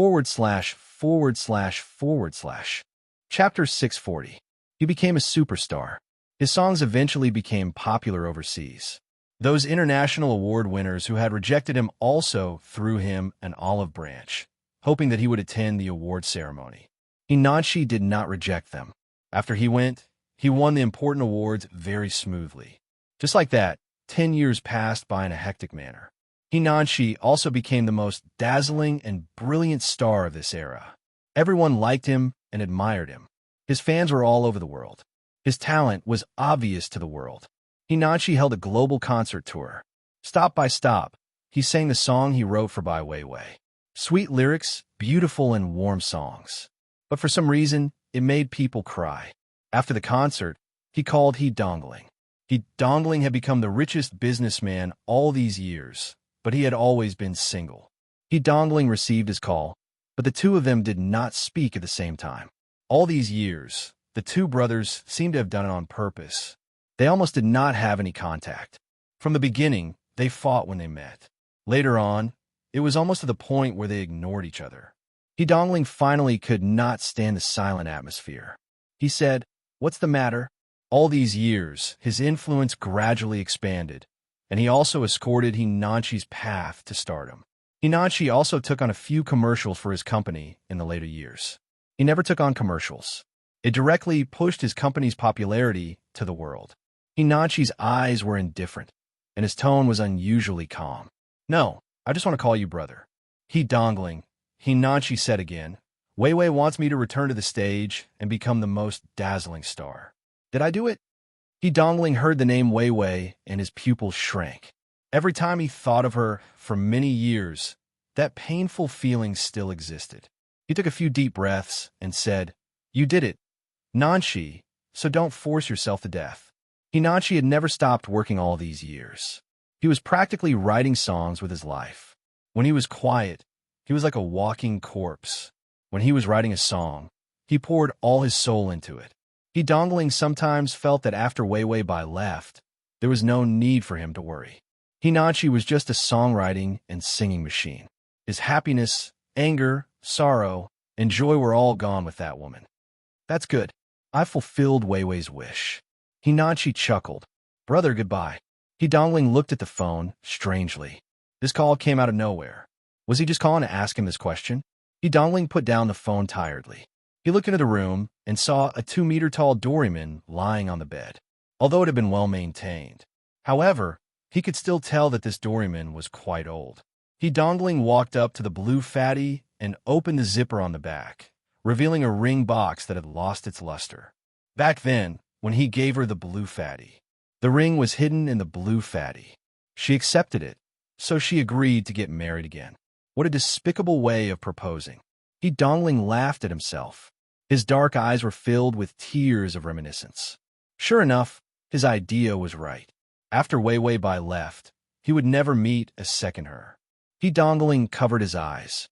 Chapter 640. He became a superstar. His songs eventually became popular overseas. Those international award winners who had rejected him also threw him an olive branch, hoping that he would attend the award ceremony. Hinachi did not reject them. After he went, he won the important awards very smoothly. Just like that, 10 years passed by in a hectic manner. Hinachi also became the most dazzling and brilliant star of this era. Everyone liked him and admired him. His fans were all over the world. His talent was obvious to the world. Hinachi held a global concert tour. Stop by stop, he sang the song he wrote for Bai Weiwei. Sweet lyrics, beautiful and warm songs. but for some reason, it made people cry. After the concert, he called He Dongling. He Dongling had become the richest businessman all these years, but he had always been single. He Dongling received his call, but the two of them did not speak at the same time. All these years, the two brothers seemed to have done it on purpose. They almost did not have any contact. From the beginning, they fought when they met. Later on, it was almost to the point where they ignored each other. He Dongling finally could not stand the silent atmosphere. He said, "What's the matter?" All these years, his influence gradually expanded, and he also escorted Hinanchi's path to stardom. Hinanchi also took on a few commercials for his company in the later years. He never took on commercials. It directly pushed his company's popularity to the world. Hinanchi's eyes were indifferent, and his tone was unusually calm. "No, I just want to call you brother." He Dongling, Hinanchi said again. "Wei Wei wants me to return to the stage and become the most dazzling star. Did I do it?" He Dongling heard the name Wei Wei, and his pupils shrank. Every time he thought of her for many years, that painful feeling still existed. He took a few deep breaths and said, "You did it, Nanshi, so don't force yourself to death." Hinanchi had never stopped working all these years. He was practically writing songs with his life. When he was quiet, he was like a walking corpse. When he was writing a song, he poured all his soul into it. He Dongling sometimes felt that after Wei Wei Bai left, there was no need for him to worry. Hinanchi was just a songwriting and singing machine. His happiness, anger, sorrow, and joy were all gone with that woman. "That's good. I fulfilled Wei Wei's wish." Hinanchi chuckled. "Brother, goodbye." He Dongling looked at the phone, strangely. This call came out of nowhere. Was he just calling to ask him this question? He Dongling put down the phone tiredly. He looked into the room and saw a 2-meter-tall doryman lying on the bed, although it had been well maintained. However, he could still tell that this doryman was quite old. He Dongling walked up to the blue fatty and opened the zipper on the back, revealing a ring box that had lost its luster. Back then, when he gave her the blue fatty, the ring was hidden in the blue fatty. She accepted it, so she agreed to get married again. What a despicable way of proposing. He Dongling laughed at himself. His dark eyes were filled with tears of reminiscence. Sure enough, his idea was right. After Wei Wei Bai left, he would never meet a second her. He Dongling covered his eyes.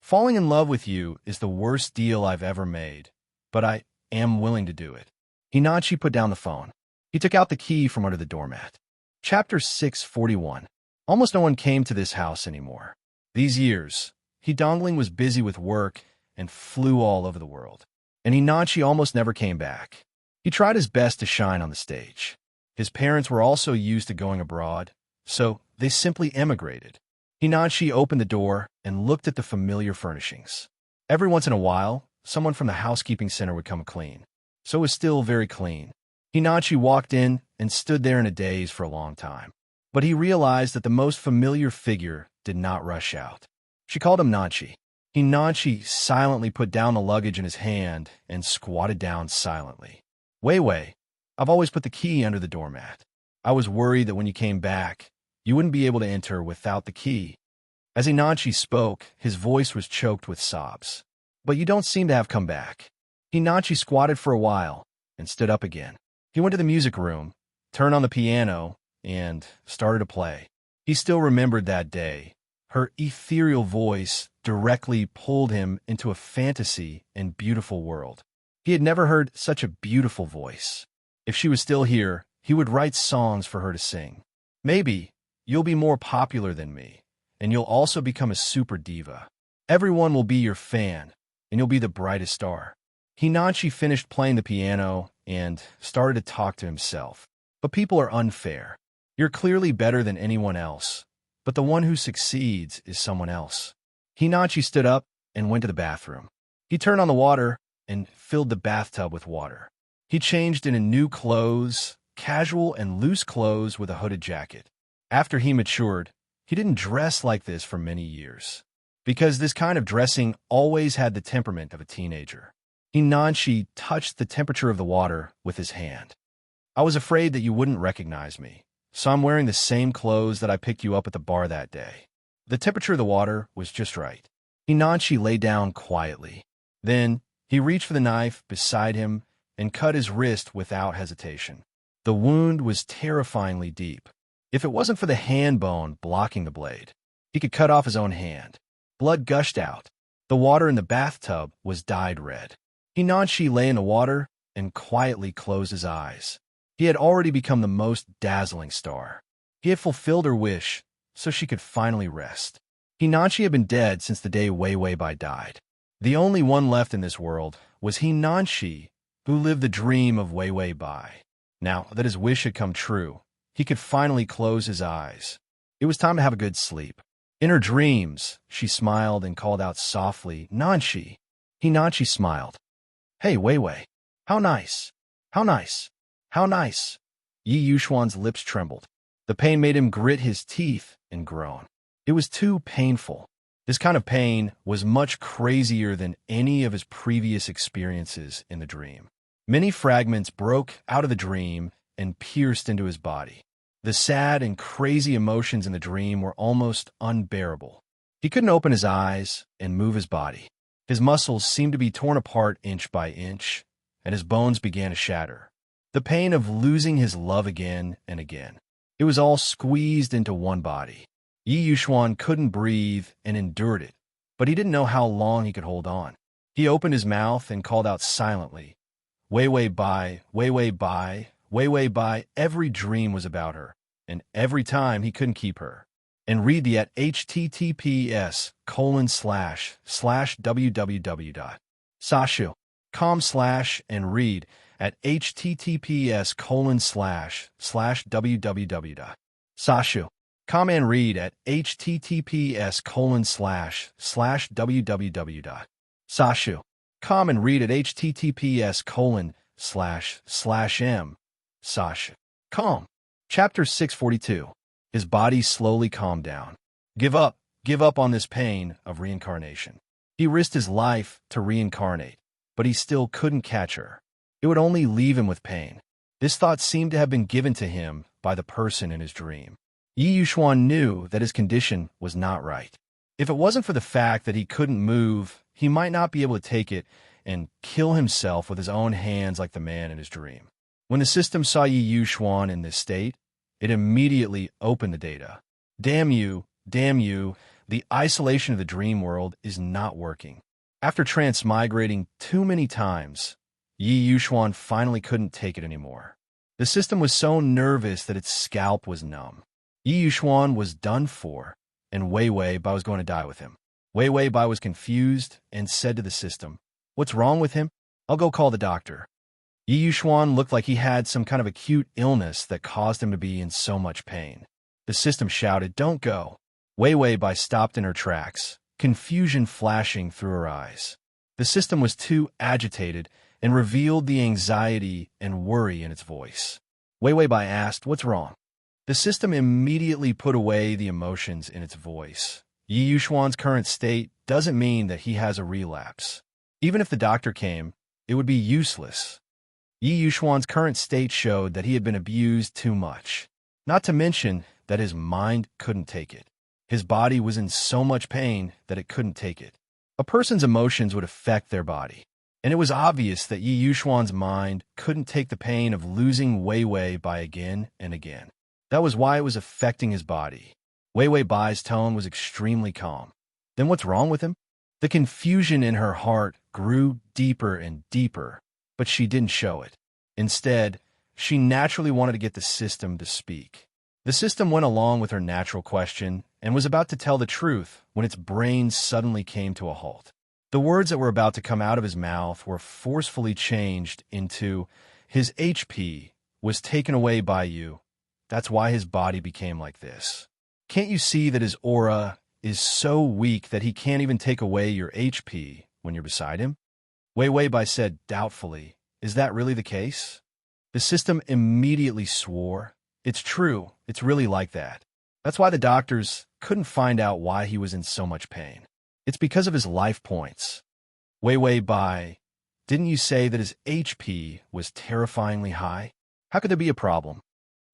"Falling in love with you is the worst deal I've ever made, but I am willing to do it." Hinanchi put down the phone. He took out the key from under the doormat. Chapter 641. Almost no one came to this house anymore. These years, He Dongling was busy with work and flew all over the world, and Hinanchi almost never came back. He tried his best to shine on the stage. His parents were also used to going abroad, so they simply emigrated. Hinanchi opened the door and looked at the familiar furnishings. Every once in a while, someone from the housekeeping center would come clean, so it was still very clean. Hinanchi walked in and stood there in a daze for a long time, but he realized that the most familiar figure did not rush out. She called him Nanchi. Hinanchi silently put down the luggage in his hand and squatted down silently. "Wei Wei, I've always put the key under the doormat. I was worried that when you came back, you wouldn't be able to enter without the key." As Hinanchi spoke, his voice was choked with sobs. "But you don't seem to have come back." Hinanchi squatted for a while and stood up again. He went to the music room, turned on the piano, and started to play. He still remembered that day. Her ethereal voice directly pulled him into a fantasy and beautiful world. He had never heard such a beautiful voice. If she was still here, he would write songs for her to sing. "Maybe you'll be more popular than me, and you'll also become a super diva. Everyone will be your fan, and you'll be the brightest star." Hinanchi finished playing the piano and started to talk to himself. "But people are unfair. You're clearly better than anyone else, but the one who succeeds is someone else." Hinanchi stood up and went to the bathroom. He turned on the water and filled the bathtub with water. He changed into new clothes, casual and loose clothes with a hooded jacket. After he matured, he didn't dress like this for many years, because this kind of dressing always had the temperament of a teenager. Hinanchi touched the temperature of the water with his hand. "I was afraid that you wouldn't recognize me, so I'm wearing the same clothes that I picked you up at the bar that day." The temperature of the water was just right. Hinanchi lay down quietly. Then He reached for the knife beside him and cut his wrist without hesitation. The wound was terrifyingly deep. If it wasn't for the hand bone blocking the blade, he could cut off his own hand. Blood gushed out. The water in the bathtub was dyed red. Hinanshi lay in the water and quietly closed his eyes. He had already become the most dazzling star. He had fulfilled her wish, so she could finally rest. Hinanshi had been dead since the day Wei Wei Bai died. The only one left in this world was Hinanshi, who lived the dream of Wei Wei Bai. Now that his wish had come true, he could finally close his eyes. It was time to have a good sleep. In her dreams, she smiled and called out softly, "Nanshi." Hinanshi smiled. "Hey, Wei Wei. How nice. How nice. How nice." Yi Yuxuan's lips trembled. The pain made him grit his teeth and groan. It was too painful. This kind of pain was much crazier than any of his previous experiences in the dream. Many fragments broke out of the dream and pierced into his body. The sad and crazy emotions in the dream were almost unbearable. He couldn't open his eyes and move his body. His muscles seemed to be torn apart inch by inch, and his bones began to shatter. The pain of losing his love again and again. It was all squeezed into one body. Yi Yuxuan couldn't breathe and endured it, but he didn't know how long he could hold on. He opened his mouth and called out silently, "Wei Wei Bai, Wei Wei Bai, Wei Wei Bai." Every dream was about her, and every time he couldn't keep her. And read the at https://www.sashu.com/ and read at https://www.sashu.com and read at https://www.sashu.com and read at https://m/sashu.com. Chapter 642. His body slowly calmed down. Give up on this pain of reincarnation. He risked his life to reincarnate, but he still couldn't catch her. It would only leave him with pain. This thought seemed to have been given to him by the person in his dream. Yi Yuxuan knew that his condition was not right. If it wasn't for the fact that he couldn't move, he might not be able to take it and kill himself with his own hands like the man in his dream. When the system saw Yi Yuxuan in this state, it immediately opened the data. Damn you, the isolation of the dream world is not working. After transmigrating too many times, Yi Yuxuan finally couldn't take it anymore. The system was so nervous that its scalp was numb. Yi Yuxuan was done for, and Wei Wei Bai was going to die with him. Wei Wei Bai was confused and said to the system, "What's wrong with him? I'll go call the doctor." Yi Yuxuan looked like he had some kind of acute illness that caused him to be in so much pain. The system shouted, "Don't go." Wei Wei Bai stopped in her tracks, confusion flashing through her eyes. The system was too agitated and revealed the anxiety and worry in its voice. Wei Wei Bai asked, "What's wrong?" The system immediately put away the emotions in its voice. Yi Yuxuan's current state doesn't mean that he has a relapse. Even if the doctor came, it would be useless. Yi Yuxuan's current state showed that he had been abused too much, not to mention that his mind couldn't take it. His body was in so much pain that it couldn't take it. A person's emotions would affect their body, and it was obvious that Yi Yuxuan's mind couldn't take the pain of losing Wei Wei Bai again and again. That was why it was affecting his body. Wei Wei Bai's tone was extremely calm. Then what's wrong with him? The confusion in her heart grew deeper and deeper, but she didn't show it. Instead, she naturally wanted to get the system to speak. The system went along with her natural question and was about to tell the truth when its brain suddenly came to a halt. The words that were about to come out of his mouth were forcefully changed into, "His HP was taken away by you. That's why his body became like this. Can't you see that his aura is so weak that he can't even take away your HP when you're beside him?" Wei Wei Bai said doubtfully, "Is that really the case?" The system immediately swore, "It's true, it's really like that. That's why the doctors couldn't find out why he was in so much pain. It's because of his life points." Wei Wei Bai, "Didn't you say that his HP was terrifyingly high? How could there be a problem?"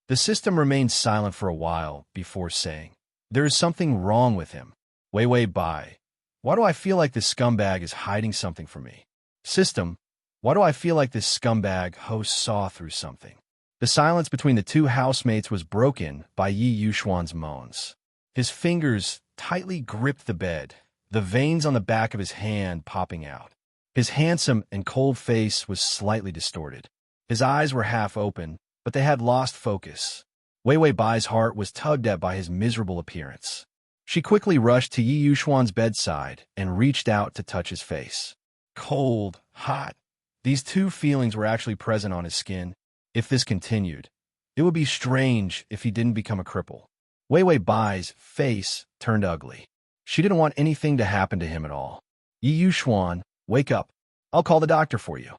The system remained silent for a while before saying, "There is something wrong with him." Wei Wei Bai, "Why do I feel like this scumbag is hiding something from me?" System, why do I feel like this scumbag host saw through something? The silence between the two housemates was broken by Yi Yuxuan's moans. His fingers tightly gripped the bed, the veins on the back of his hand popping out. His handsome and cold face was slightly distorted. His eyes were half open, but they had lost focus. Wei Wei Bai's heart was tugged at by his miserable appearance. She quickly rushed to Yi Yuxuan's bedside and reached out to touch his face. Cold, hot. These two feelings were actually present on his skin. If this continued, it would be strange if he didn't become a cripple. Wei Wei Bai's face turned ugly. She didn't want anything to happen to him at all. Yi Yuxuan, wake up. I'll call the doctor for you.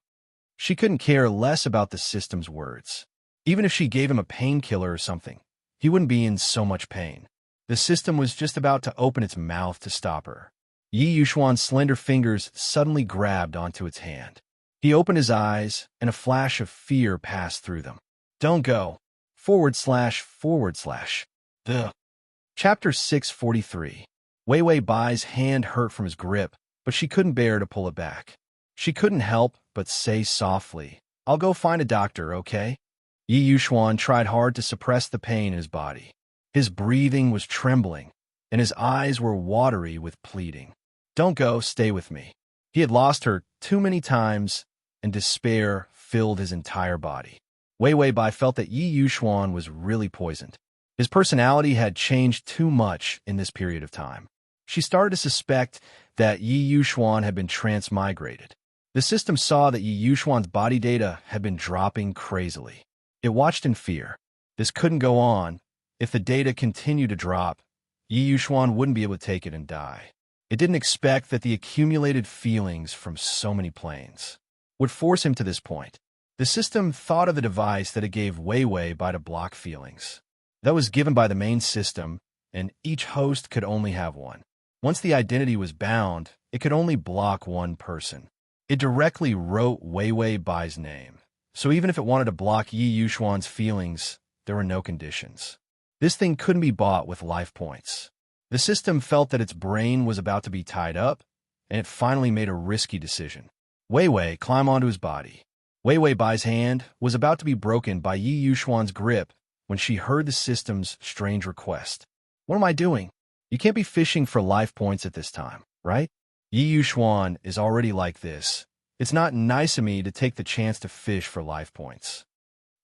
She couldn't care less about the system's words. Even if she gave him a painkiller or something, he wouldn't be in so much pain. The system was just about to open its mouth to stop her. Yi Yuxuan's slender fingers suddenly grabbed onto its hand. He opened his eyes, and a flash of fear passed through them. Don't go. / The. Chapter 643. Wei Wei Bai's hand hurt from his grip, but she couldn't bear to pull it back. She couldn't help but say softly, I'll go find a doctor, okay? Yi Yuxuan tried hard to suppress the pain in his body. His breathing was trembling, and his eyes were watery with pleading. Don't go, stay with me. He had lost her too many times, and despair filled his entire body. Wei Wei Bai felt that Yi Yuxuan was really poisoned. His personality had changed too much in this period of time. She started to suspect that Yi Yuxuan had been transmigrated. The system saw that Yi Yuxuan's body data had been dropping crazily. It watched in fear. This couldn't go on. If the data continued to drop, Yi Yuxuan wouldn't be able to take it and die. It didn't expect that the accumulated feelings from so many planes would force him to this point. The system thought of a device that it gave Wei Wei Bai to block feelings. That was given by the main system, and each host could only have one. Once the identity was bound, it could only block one person. It directly wrote Wei Wei Bai's name, so even if it wanted to block Yi Yuxuan's feelings, there were no conditions. This thing couldn't be bought with life points. The system felt that its brain was about to be tied up, and it finally made a risky decision. Wei Wei climbed onto his body. Wei Wei Bai's hand was about to be broken by Yi Yuxuan's grip when she heard the system's strange request. What am I doing? You can't be fishing for life points at this time, right? Yi Yuxuan is already like this. It's not nice of me to take the chance to fish for life points.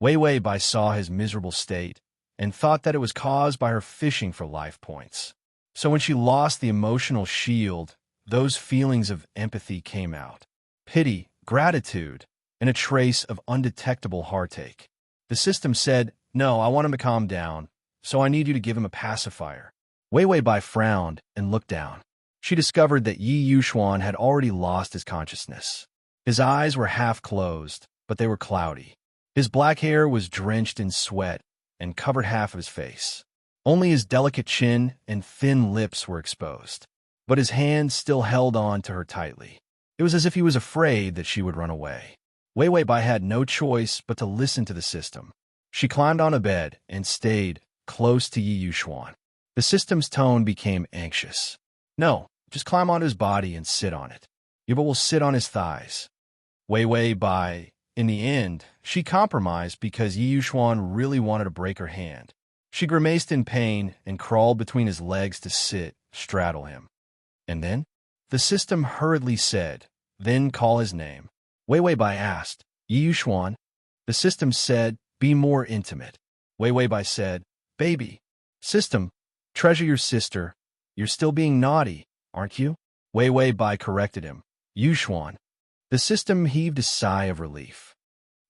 Wei Wei Bai saw his miserable state and thought that it was caused by her fishing for life points. So when she lost the emotional shield, those feelings of empathy came out. Pity, gratitude, and a trace of undetectable heartache. The system said, no, I want him to calm down, so I need you to give him a pacifier. Wei Wei Bai frowned and looked down. She discovered that Yi Yuxuan had already lost his consciousness. His eyes were half closed, but they were cloudy. His black hair was drenched in sweat and covered half of his face. Only his delicate chin and thin lips were exposed, but his hands still held on to her tightly. It was as if he was afraid that she would run away. Wei Wei Bai had no choice but to listen to the system. She climbed on a bed and stayed close to Yi Yuxuan. The system's tone became anxious. No, just climb onto his body and sit on it. Yuba will sit on his thighs. Wei Wei Bai, in the end, she compromised because Yi Yuxuan really wanted to break her hand. She grimaced in pain and crawled between his legs to straddle him. And then? The system hurriedly said, then call his name. Wei Wei Bai asked, Yi Yuxuan? The system said, be more intimate. Wei Wei Bai said, baby. System, treasure your sister. You're still being naughty, aren't you? Wei Wei Bai corrected him. Yuxuan. The system heaved a sigh of relief.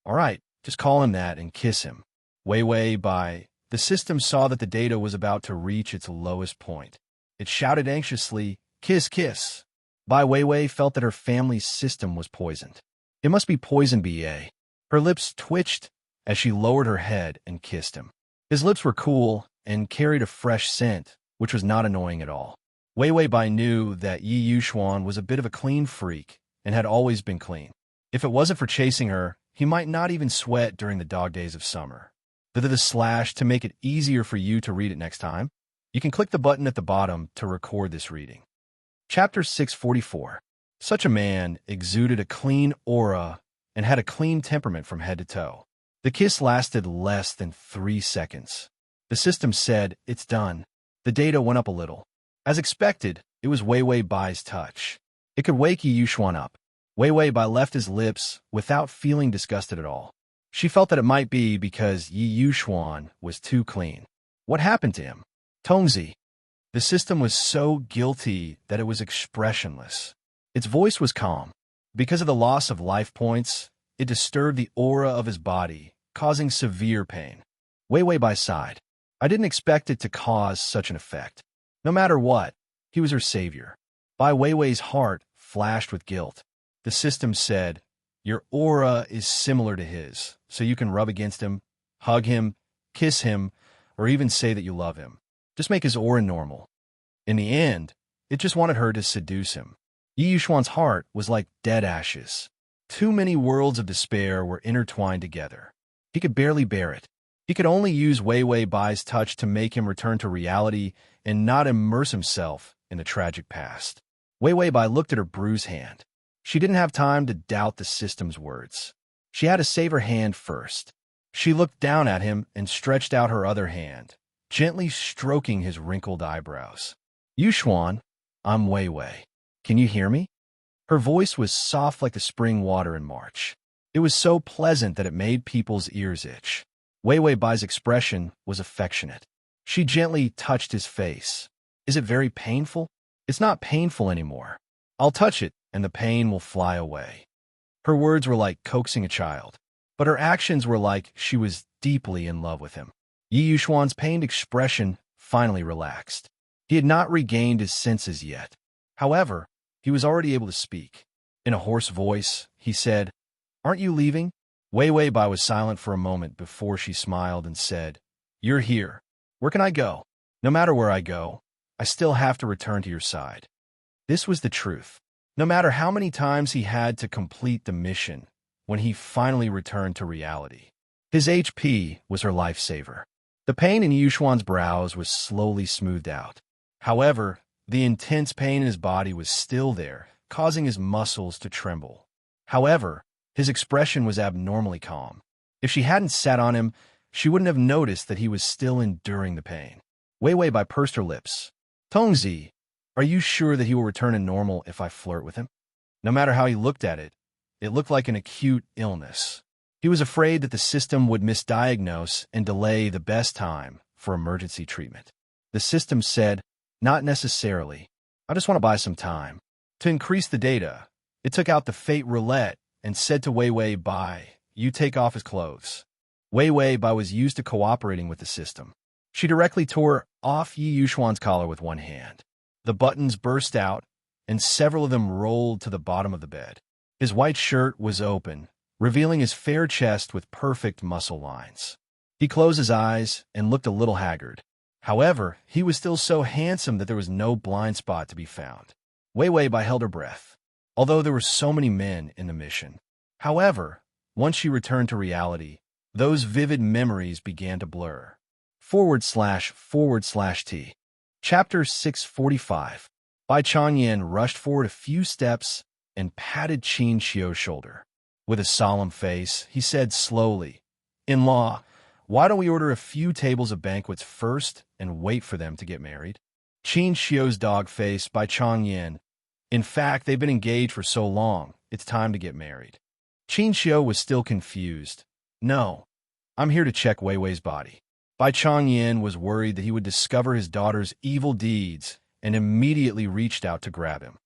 All right, just call him that and kiss him. Wei Wei Bai. The system saw that the data was about to reach its lowest point. It shouted anxiously, kiss, kiss. Bai Weiwei felt that her family's system was poisoned. It must be poison, B.A. Her lips twitched as she lowered her head and kissed him. His lips were cool and carried a fresh scent, which was not annoying at all. Weiwei Bai knew that Yi Yuxuan was a bit of a clean freak and had always been clean. If it wasn't for chasing her, he might not even sweat during the dog days of summer. To make it easier for you to read it next time, you can click the button at the bottom to record this reading. Chapter 644. Such a man exuded a clean aura and had a clean temperament from head to toe. The kiss lasted less than 3 seconds. The system said, "It's done." The data went up a little. As expected, it was Wei Wei Bai's touch. It could wake Yi Yuxuan up. Wei Wei Bai left his lips without feeling disgusted at all. She felt that it might be because Yi Yuxuan was too clean. What happened to him? Tongzi. The system was so guilty that it was expressionless. Its voice was calm. Because of the loss of life points, it disturbed the aura of his body, causing severe pain. Wei Wei Bai sighed. I didn't expect it to cause such an effect. No matter what, he was her savior. Bai Weiwei's heart flashed with guilt. The system said, your aura is similar to his, so you can rub against him, hug him, kiss him, or even say that you love him. Just make his aura normal. In the end, it just wanted her to seduce him. Yi Yuxuan's heart was like dead ashes. Too many worlds of despair were intertwined together. He could barely bear it. He could only use Wei Wei Bai's touch to make him return to reality and not immerse himself in the tragic past. Wei Wei Bai looked at her bruised hand. She didn't have time to doubt the system's words. She had to save her hand first. She looked down at him and stretched out her other hand, gently stroking his wrinkled eyebrows. Yuxuan, I'm Wei Wei. Can you hear me? Her voice was soft like the spring water in March. It was so pleasant that it made people's ears itch. Wei Wei Bai's expression was affectionate. She gently touched his face. Is it very painful? It's not painful anymore. I'll touch it, and the pain will fly away. Her words were like coaxing a child, but her actions were like she was deeply in love with him. Yi Yuxuan's pained expression finally relaxed. He had not regained his senses yet. However, he was already able to speak. In a hoarse voice, he said, Aren't you leaving? Wei Wei Bai was silent for a moment before she smiled and said, You're here. Where can I go? No matter where I go, I still have to return to your side. This was the truth. No matter how many times he had to complete the mission, when he finally returned to reality, his HP was her lifesaver. The pain in Yuxuan's brows was slowly smoothed out. However, the intense pain in his body was still there, causing his muscles to tremble. However, his expression was abnormally calm. If she hadn't sat on him, she wouldn't have noticed that he was still enduring the pain. Wei Wei Bai pursed her lips. Tongzi, are you sure that he will return to normal if I flirt with him? No matter how he looked at it, it looked like an acute illness. He was afraid that the system would misdiagnose and delay the best time for emergency treatment. The system said, Not necessarily. I just want to buy some time. To increase the data, it took out the fate roulette and said to Wei Wei Bai, You take off his clothes. Wei Wei Bai was used to cooperating with the system. She directly tore off Yi Yuxuan's collar with one hand. The buttons burst out, and several of them rolled to the bottom of the bed. His white shirt was open, revealing his fair chest with perfect muscle lines. He closed his eyes and looked a little haggard. However, he was still so handsome that there was no blind spot to be found. Wei Wei Bai held her breath, although there were so many men in the mission. However, once she returned to reality, those vivid memories began to blur. // Chapter 645. Bai Changyan rushed forward a few steps and patted Qin Xiu's shoulder. With a solemn face, he said slowly, In-law, why don't we order a few tables of banquets first and wait for them to get married? Qin Xiu's dog face Bai Changyan. In fact, they've been engaged for so long, it's time to get married. Qin Xiu was still confused. No, I'm here to check Wei Wei's body. Bai Changyan was worried that he would discover his daughter's evil deeds and immediately reached out to grab him.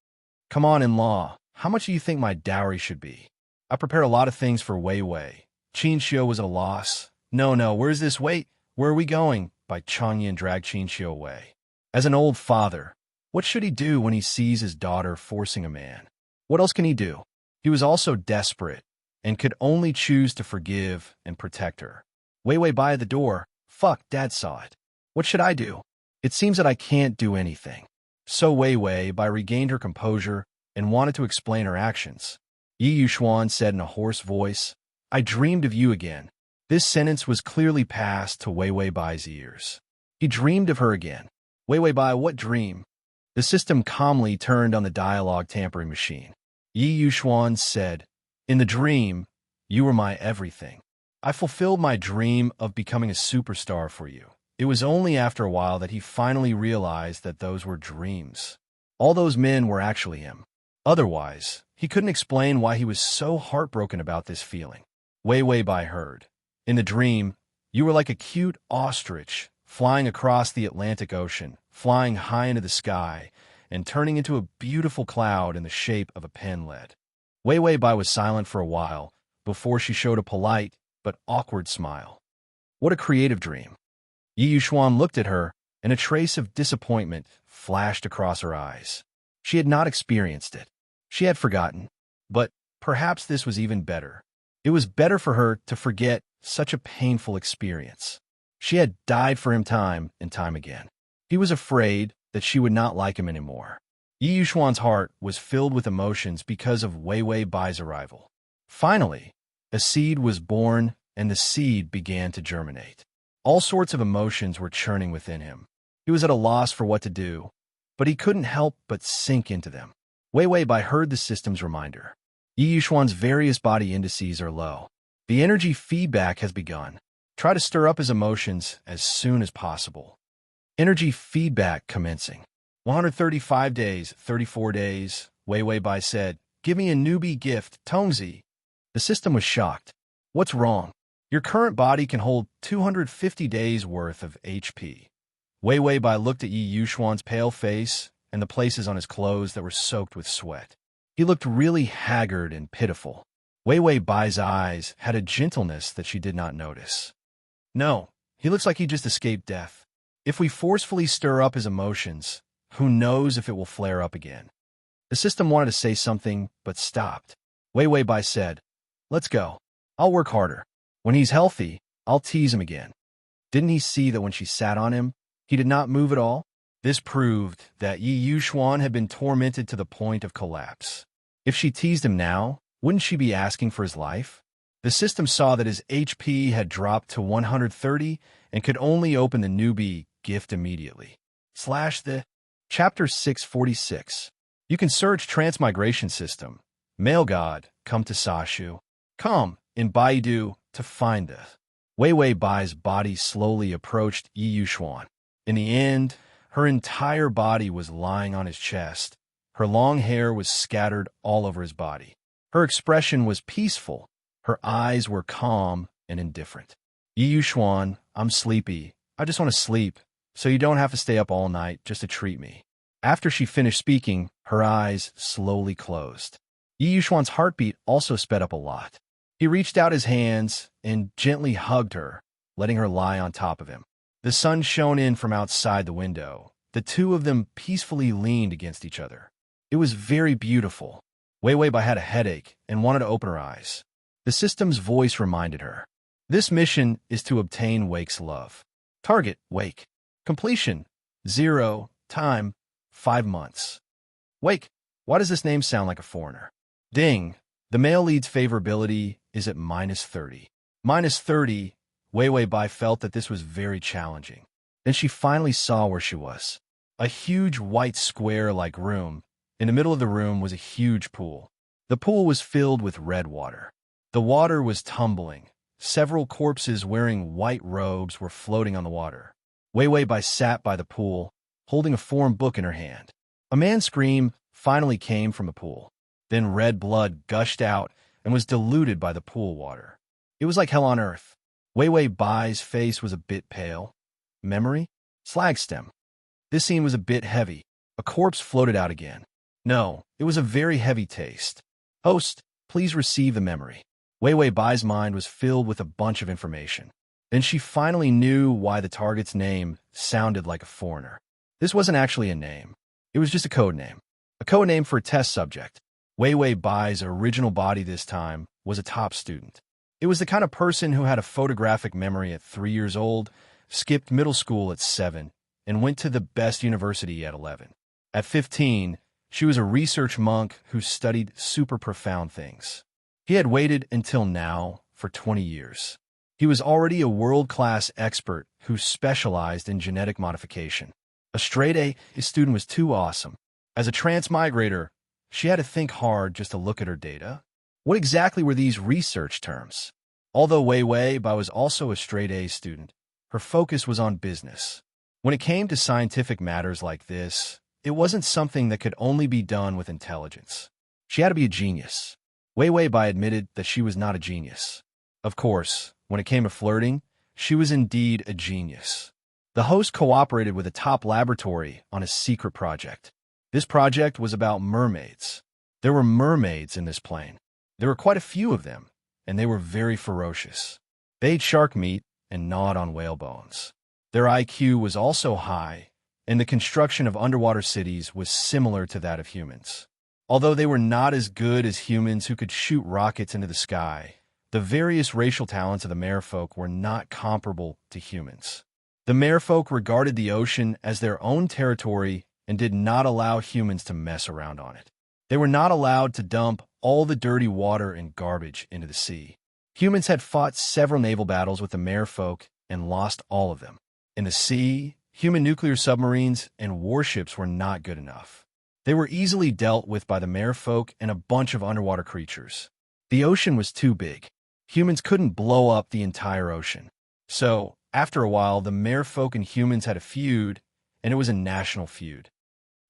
Come on, in-law, how much do you think my dowry should be? I prepared a lot of things for Wei Wei. Qin Xiu was at a loss. No, where's this? Wait, where are we going? Bai Changyan dragged Qin Xiu away. As an old father, what should he do when he sees his daughter forcing a man? What else can he do? He was also desperate and could only choose to forgive and protect her. Wei Wei Bai at the door. Fuck, Dad saw it. What should I do? It seems that I can't do anything. So Wei Wei Bai regained her composure and wanted to explain her actions. Yi Yuxuan said in a hoarse voice, I dreamed of you again. This sentence was clearly passed to Wei Wei Bai's ears. He dreamed of her again. Wei Wei Bai, what dream? The system calmly turned on the dialogue tampering machine. Yi Yuxuan said, "In the dream, you were my everything. I fulfilled my dream of becoming a superstar for you." It was only after a while that he finally realized that those were dreams. All those men were actually him. Otherwise, he couldn't explain why he was so heartbroken about this feeling. Wei Wei Bai heard. "In the dream, you were like a cute ostrich, flying across the Atlantic Ocean, flying high into the sky, and turning into a beautiful cloud in the shape of a pen lead." Wei Wei Bai was silent for a while before she showed a polite but awkward smile. What a creative dream. Yi Yuxuan looked at her, and a trace of disappointment flashed across her eyes. She had not experienced it. She had forgotten. But perhaps this was even better. It was better for her to forget such a painful experience. She had died for him time and time again. He was afraid that she would not like him anymore. Yi Yuxuan's heart was filled with emotions because of Wei Wei Bai's arrival. Finally, a seed was born, and the seed began to germinate. All sorts of emotions were churning within him. He was at a loss for what to do, but he couldn't help but sink into them. Wei Wei Bai heard the system's reminder. Yi Yuxuan's various body indices are low. The energy feedback has begun. Try to stir up his emotions as soon as possible. Energy feedback commencing. 135 days, 34 days, Wei Wei Bai said. "Give me a newbie gift, Tongzi." The system was shocked. "What's wrong? Your current body can hold 250 days worth of HP." Wei Wei Bai looked at Yi Yuxuan's pale face and the places on his clothes that were soaked with sweat. He looked really haggard and pitiful. Wei Wei Bai's eyes had a gentleness that she did not notice. "No, he looks like he just escaped death. If we forcefully stir up his emotions, who knows if it will flare up again." The system wanted to say something, but stopped. Wei Wei Bai said, "Let's go. I'll work harder. When he's healthy, I'll tease him again." Didn't he see that when she sat on him, he did not move at all? This proved that Yi Yuxuan had been tormented to the point of collapse. If she teased him now, wouldn't she be asking for his life? The system saw that his HP had dropped to 130 and could only open the newbie gift immediately. Chapter 646. You can search Transmigration System. Male God, come to Sashu. Come, in Baidu, to find this. Wei Wei Bai's body slowly approached Yi Yuxuan. In the end, her entire body was lying on his chest. Her long hair was scattered all over his body. Her expression was peaceful. Her eyes were calm and indifferent. "Yi Yuxuan, I'm sleepy. I just want to sleep, so you don't have to stay up all night just to treat me." After she finished speaking, her eyes slowly closed. Yi Yuxuan's heartbeat also sped up a lot. He reached out his hands and gently hugged her, letting her lie on top of him. The sun shone in from outside the window. The two of them peacefully leaned against each other. It was very beautiful. Wei Wei Bai had a headache and wanted to open her eyes. The system's voice reminded her. This mission is to obtain Wake's love. Target, Wake. Completion, 0. Time, 5 months. Wake, why does this name sound like a foreigner? Ding, the male lead's favorability is at -30. -30, Wei Wei Bai felt that this was very challenging. Then she finally saw where she was. A huge white square-like room. In the middle of the room was a huge pool. The pool was filled with red water. The water was tumbling. Several corpses wearing white robes were floating on the water. Wei Wei Bai sat by the pool, holding a form book in her hand. A man's scream finally came from the pool. Then red blood gushed out and was diluted by the pool water. It was like hell on earth. Wei Wei Bai's face was a bit pale. Memory? Slagstem. This scene was a bit heavy. A corpse floated out again. No, it was a very heavy taste. Host, please receive the memory. Wei Wei Bai's mind was filled with a bunch of information. Then she finally knew why the target's name sounded like a foreigner. This wasn't actually a name. It was just a code name. A code name for a test subject. Wei Wei Bai's original body this time was a top student. It was the kind of person who had a photographic memory at 3 years old, skipped middle school at 7, and went to the best university at 11. At 15, she was a research monk who studied super profound things. He had waited until now for 20 years. He was already a world-class expert who specialized in genetic modification. A straight A, his student was too awesome. As a transmigrator, She had to think hard just to look at her data. What exactly were these research terms? Although Wei Wei Bai was also a straight-A student, her focus was on business. When it came to scientific matters like this, it wasn't something that could only be done with intelligence. She had to be a genius. Wei Wei Bai admitted that she was not a genius. Of course, when it came to flirting, she was indeed a genius. The host cooperated with a top laboratory on a secret project. This project was about mermaids. There were mermaids in this plane. There were quite a few of them, and they were very ferocious. They ate shark meat and gnawed on whale bones. Their IQ was also high, and the construction of underwater cities was similar to that of humans. Although they were not as good as humans who could shoot rockets into the sky, the various racial talents of the merfolk were not comparable to humans. The merfolk regarded the ocean as their own territory and did not allow humans to mess around on it. They were not allowed to dump all the dirty water and garbage into the sea. Humans had fought several naval battles with the merfolk and lost all of them. In the sea, human nuclear submarines and warships were not good enough. They were easily dealt with by the merfolk and a bunch of underwater creatures. The ocean was too big. Humans couldn't blow up the entire ocean. So, after a while, the merfolk and humans had a feud, and it was a national feud.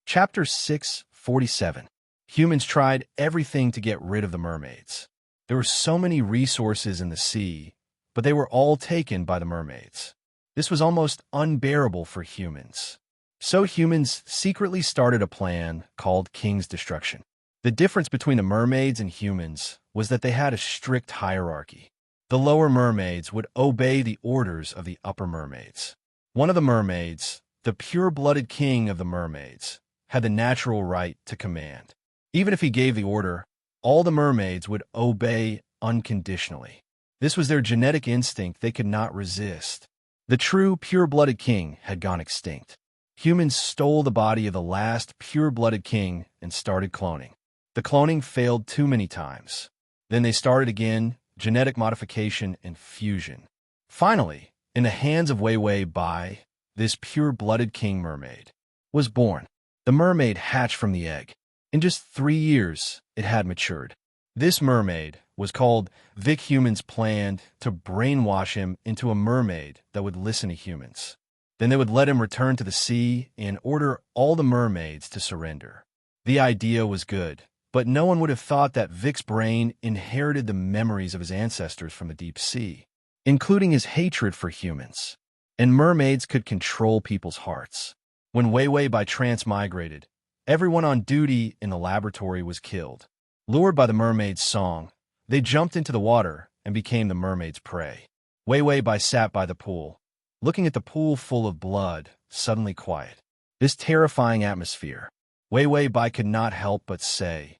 Chapter 647. Humans tried everything to get rid of the mermaids. There were so many resources in the sea, but they were all taken by the mermaids. This was almost unbearable for humans. So humans secretly started a plan called King's Destruction. The difference between the mermaids and humans was that they had a strict hierarchy. The lower mermaids would obey the orders of the upper mermaids. One of the mermaids, the pure-blooded king of the mermaids, had the natural right to command. Even if he gave the order, all the mermaids would obey unconditionally. This was their genetic instinct they could not resist. The true pure-blooded king had gone extinct. Humans stole the body of the last pure-blooded king and started cloning. The cloning failed too many times. Then they started again, genetic modification and fusion. Finally, in the hands of Wei Wei Bai, this pure-blooded king mermaid was born. The mermaid hatched from the egg. In just 3 years, it had matured. This mermaid was called Vic. Humans planned to brainwash him into a mermaid that would listen to humans. Then they would let him return to the sea and order all the mermaids to surrender. The idea was good, but no one would have thought that Vic's brain inherited the memories of his ancestors from the deep sea, including his hatred for humans. And mermaids could control people's hearts. When Wei Wei Bai transmigrated, everyone on duty in the laboratory was killed. Lured by the mermaid's song, they jumped into the water and became the mermaid's prey. Wei Wei Bai sat by the pool, looking at the pool full of blood, suddenly quiet. This terrifying atmosphere. Wei Wei Bai could not help but say,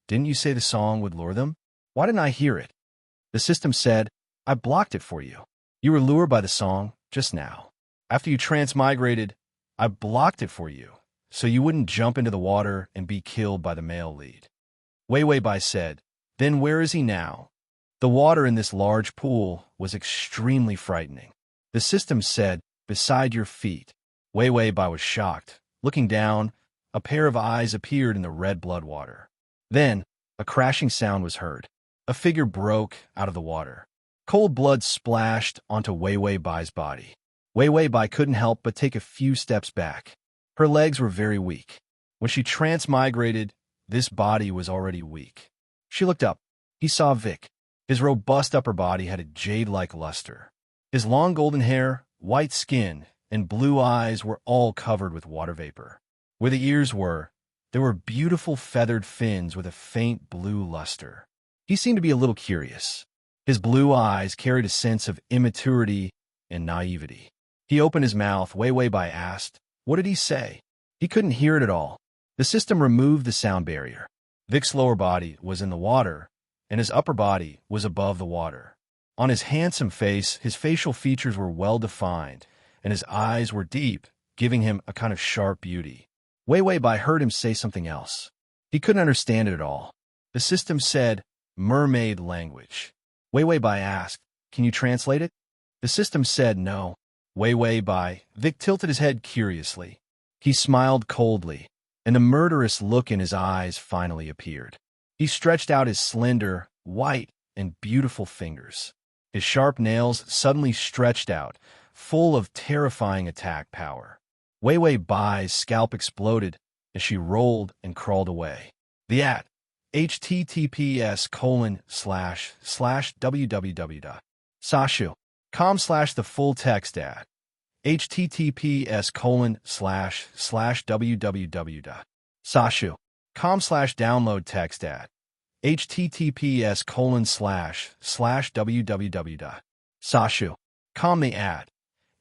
"Didn't you say the song would lure them? Why didn't I hear it?" The system said, "I blocked it for you. You were lured by the song just now. After you transmigrated, I blocked it for you, so you wouldn't jump into the water and be killed by the male lead." Wei Wei Bai said, "Then where is he now?" The water in this large pool was extremely frightening. The system said, "Beside your feet." Wei Wei Bai was shocked. Looking down, a pair of eyes appeared in the red blood water. Then, a crashing sound was heard. A figure broke out of the water. Cold blood splashed onto Wei Wei Bai's body. Wei Wei Bai couldn't help but take a few steps back. Her legs were very weak. When she transmigrated, this body was already weak. She looked up. He saw Vic. His robust upper body had a jade-like luster. His long golden hair, white skin, and blue eyes were all covered with water vapor. Where the ears were, there were beautiful feathered fins with a faint blue luster. He seemed to be a little curious. His blue eyes carried a sense of immaturity and naivety. He opened his mouth. Wei Wei Bai asked, "What did he say?" He couldn't hear it at all. The system removed the sound barrier. Vic's lower body was in the water, and his upper body was above the water. On his handsome face, his facial features were well-defined, and his eyes were deep, giving him a kind of sharp beauty. Wei Wei Bai heard him say something else. He couldn't understand it at all. The system said, "Mermaid language." Wei Wei Bai asked, "Can you translate it?" The system said no. Wei Wei Bai. Vic tilted his head curiously. He smiled coldly. and the murderous look in his eyes finally appeared. He stretched out his slender, white, and beautiful fingers. His sharp nails suddenly stretched out, full of terrifying attack power. Wei Wei Bai's scalp exploded as she rolled and crawled away. The at https://www.sashu.com/ the full text at https://www.sashu.com/ download text at https://www.sashu.com the at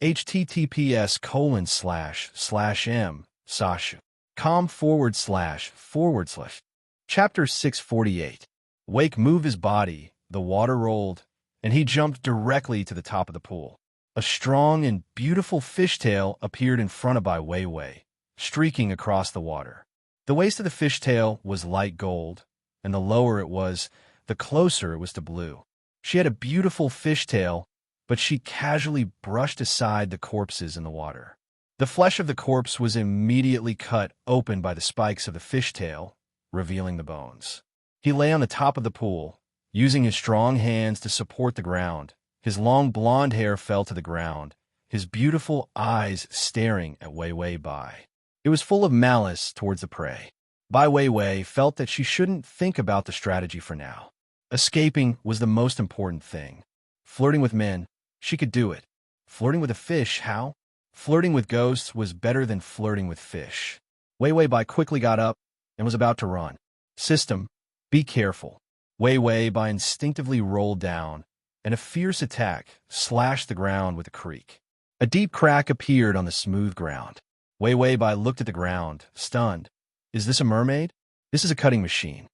https://m/sashu.com// Chapter 648. Wake moved his body, the water rolled, and he jumped directly to the top of the pool. A strong and beautiful fishtail appeared in front of Bai Weiwei, streaking across the water. The waist of the fishtail was light gold, and the lower it was, the closer it was to blue. She had a beautiful fishtail, but she casually brushed aside the corpses in the water. The flesh of the corpse was immediately cut open by the spikes of the fishtail, revealing the bones. He lay on the top of the pool, using his strong hands to support the ground. His long blonde hair fell to the ground, his beautiful eyes staring at Wei Wei Bai. It was full of malice towards the prey. Bai Weiwei felt that she shouldn't think about the strategy for now. Escaping was the most important thing. Flirting with men, she could do it. Flirting with a fish, how? Flirting with ghosts was better than flirting with fish. Wei Wei Bai quickly got up and was about to run. System, be careful. Wei Wei Bai instinctively rolled down, and a fierce attack slashed the ground with a creak. A deep crack appeared on the smooth ground. Wei Wei Bai looked at the ground, stunned. Is this a mermaid? This is a cutting machine.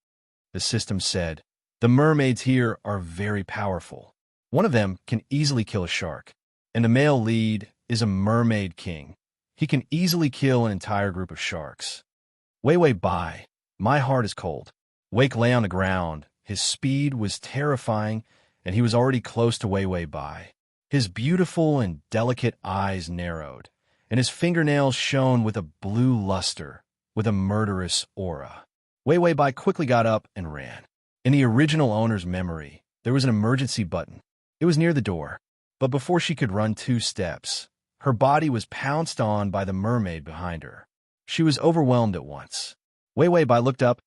The system said, the mermaids here are very powerful. One of them can easily kill a shark, and the male lead is a mermaid king. He can easily kill an entire group of sharks. Wei Wei Bai, my heart is cold. Wake lay on the ground. His speed was terrifying, and he was already close to Wei Wei Bai. His beautiful and delicate eyes narrowed, and his fingernails shone with a blue luster, with a murderous aura. Wei Wei Bai quickly got up and ran. In the original owner's memory, there was an emergency button. It was near the door, but before she could run 2 steps, her body was pounced on by the mermaid behind her. She was overwhelmed at once. Wei Wei Bai looked up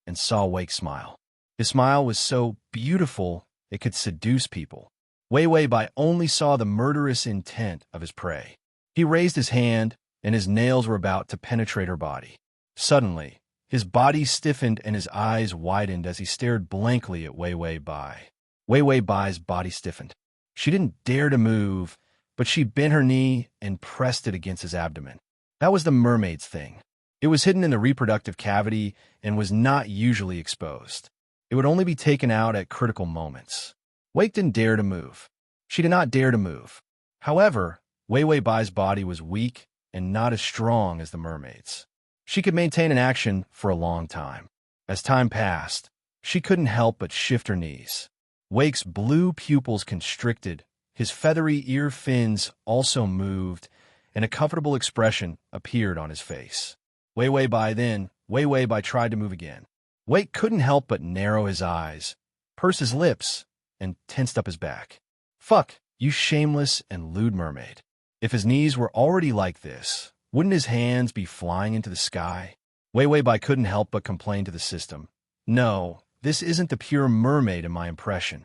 and saw Wake smile. His smile was so beautiful it could seduce people. Wei Wei Bai only saw the murderous intent of his prey. He raised his hand, and his nails were about to penetrate her body. Suddenly, his body stiffened and his eyes widened as he stared blankly at Wei Wei Bai. Wei Wei Bai's body stiffened. She didn't dare to move, but she bent her knee and pressed it against his abdomen. That was the mermaid's thing. It was hidden in the reproductive cavity and was not usually exposed. It would only be taken out at critical moments. Wake didn't dare to move. She did not dare to move. However, Wei Wei Bai's body was weak and not as strong as the mermaid's. She could maintain an action for a long time. As time passed, she couldn't help but shift her knees. Wake's blue pupils constricted, his feathery ear fins also moved, and a comfortable expression appeared on his face. Wei Wei Bai tried to move again. Wake couldn't help but narrow his eyes, purse his lips, and tensed up his back. Fuck, you shameless and lewd mermaid. If his knees were already like this, wouldn't his hands be flying into the sky? Wei Wei Bai couldn't help but complain to the system. No, this isn't the pure mermaid in my impression.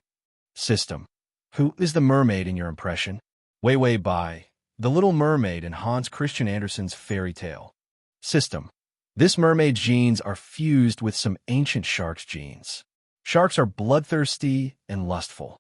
System, who is the mermaid in your impression? Wei Wei Bai, the little mermaid in Hans Christian Andersen's fairy tale. System, this mermaid's genes are fused with some ancient shark's genes. Sharks are bloodthirsty and lustful.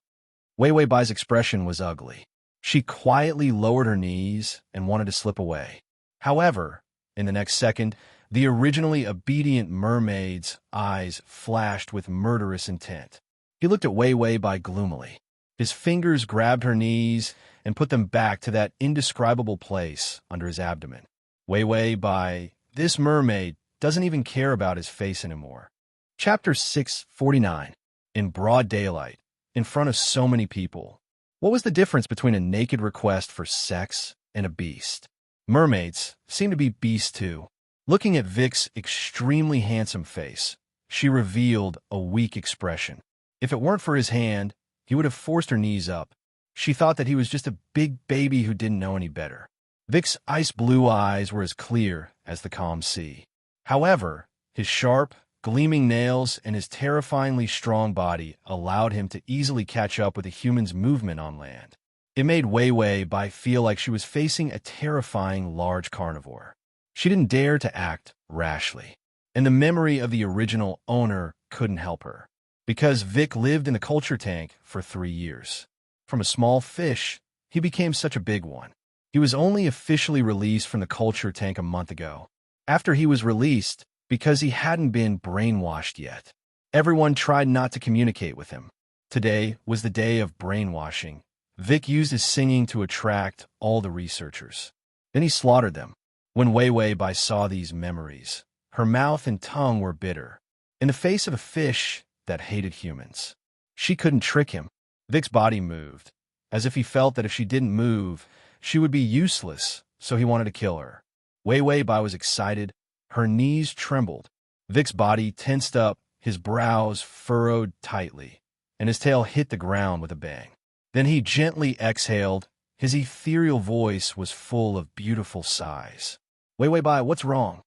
Wei Wei Bai's expression was ugly. She quietly lowered her knees and wanted to slip away. However, in the next second, the originally obedient mermaid's eyes flashed with murderous intent. He looked at Wei Wei Bai gloomily. His fingers grabbed her knees and put them back to that indescribable place under his abdomen. Wei Wei Bai, this mermaid, doesn't even care about his face anymore. Chapter 649. In broad daylight, in front of so many people. What was the difference between a naked request for sex and a beast? Mermaids seem to be beasts too. Looking at Vic's extremely handsome face, she revealed a weak expression. If it weren't for his hand, he would have forced her knees up. She thought that he was just a big baby who didn't know any better. Vic's ice-blue eyes were as clear as the calm sea. However, his sharp, gleaming nails and his terrifyingly strong body allowed him to easily catch up with a human's movement on land. It made Wei Wei Bai feel like she was facing a terrifying large carnivore. She didn't dare to act rashly, and the memory of the original owner couldn't help her, because Vic lived in the culture tank for 3 years. From a small fish, he became such a big one. He was only officially released from the culture tank a month ago. After he was released, because he hadn't been brainwashed yet, everyone tried not to communicate with him. Today was the day of brainwashing. Vic used his singing to attract all the researchers. Then he slaughtered them. When Wei Wei Bai saw these memories, her mouth and tongue were bitter. In the face of a fish that hated humans, she couldn't trick him. Vic's body moved, as if he felt that if she didn't move, she would be useless, so he wanted to kill her. Wei Wei Bai was excited. Her knees trembled. Vic's body tensed up, his brows furrowed tightly, and his tail hit the ground with a bang. Then he gently exhaled. His ethereal voice was full of beautiful sighs. Wei Wei Bai, what's wrong?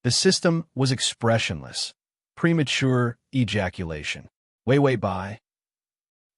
The system was expressionless. Premature ejaculation. Wei Wei Bai.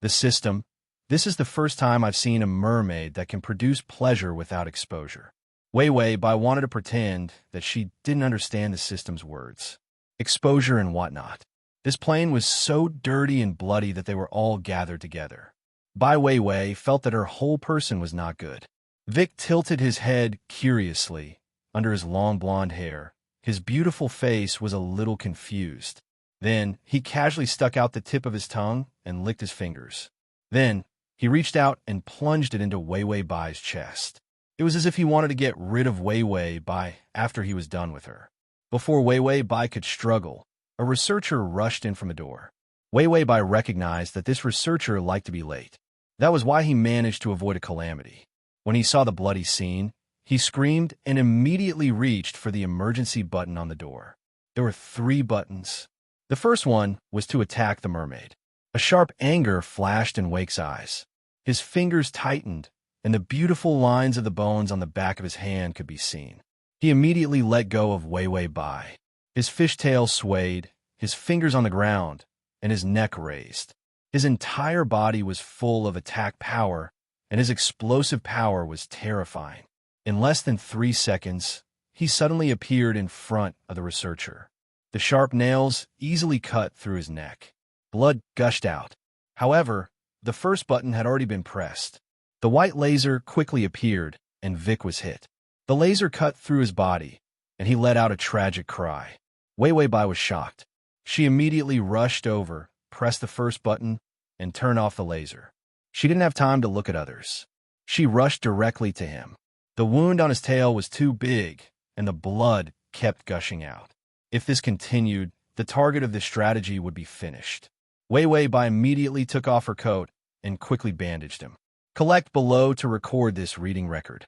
The system. This is the first time I've seen a mermaid that can produce pleasure without exposure. Wei Wei Bai wanted to pretend that she didn't understand the system's words. Exposure and whatnot. This plane was so dirty and bloody that they were all gathered together. Bai Wei Wei felt that her whole person was not good. Vic tilted his head curiously under his long blonde hair. His beautiful face was a little confused. Then he casually stuck out the tip of his tongue and licked his fingers. Then he reached out and plunged it into Wei Wei Bai's chest. It was as if he wanted to get rid of Wei Wei Bai after he was done with her. Before Wei Wei Bai could struggle, a researcher rushed in from a door. Wei Wei Bai recognized that this researcher liked to be late. That was why he managed to avoid a calamity. When he saw the bloody scene, he screamed and immediately reached for the emergency button on the door. There were 3 buttons. The first one was to attack the mermaid. A sharp anger flashed in Wake's eyes. His fingers tightened, and the beautiful lines of the bones on the back of his hand could be seen. He immediately let go of Wei Wei Bai. His fishtail swayed, his fingers on the ground, and his neck raised. His entire body was full of attack power, and his explosive power was terrifying. In less than 3 seconds, he suddenly appeared in front of the researcher. The sharp nails easily cut through his neck. Blood gushed out. However, the first button had already been pressed. The white laser quickly appeared, and Vic was hit. The laser cut through his body, and he let out a tragic cry. Wei Wei Bai was shocked. She immediately rushed over, pressed the first button, and turned off the laser. She didn't have time to look at others. She rushed directly to him. The wound on his tail was too big, and the blood kept gushing out. If this continued, the target of this strategy would be finished. Wei Wei Bai immediately took off her coat and quickly bandaged him. Collect below to record this reading record.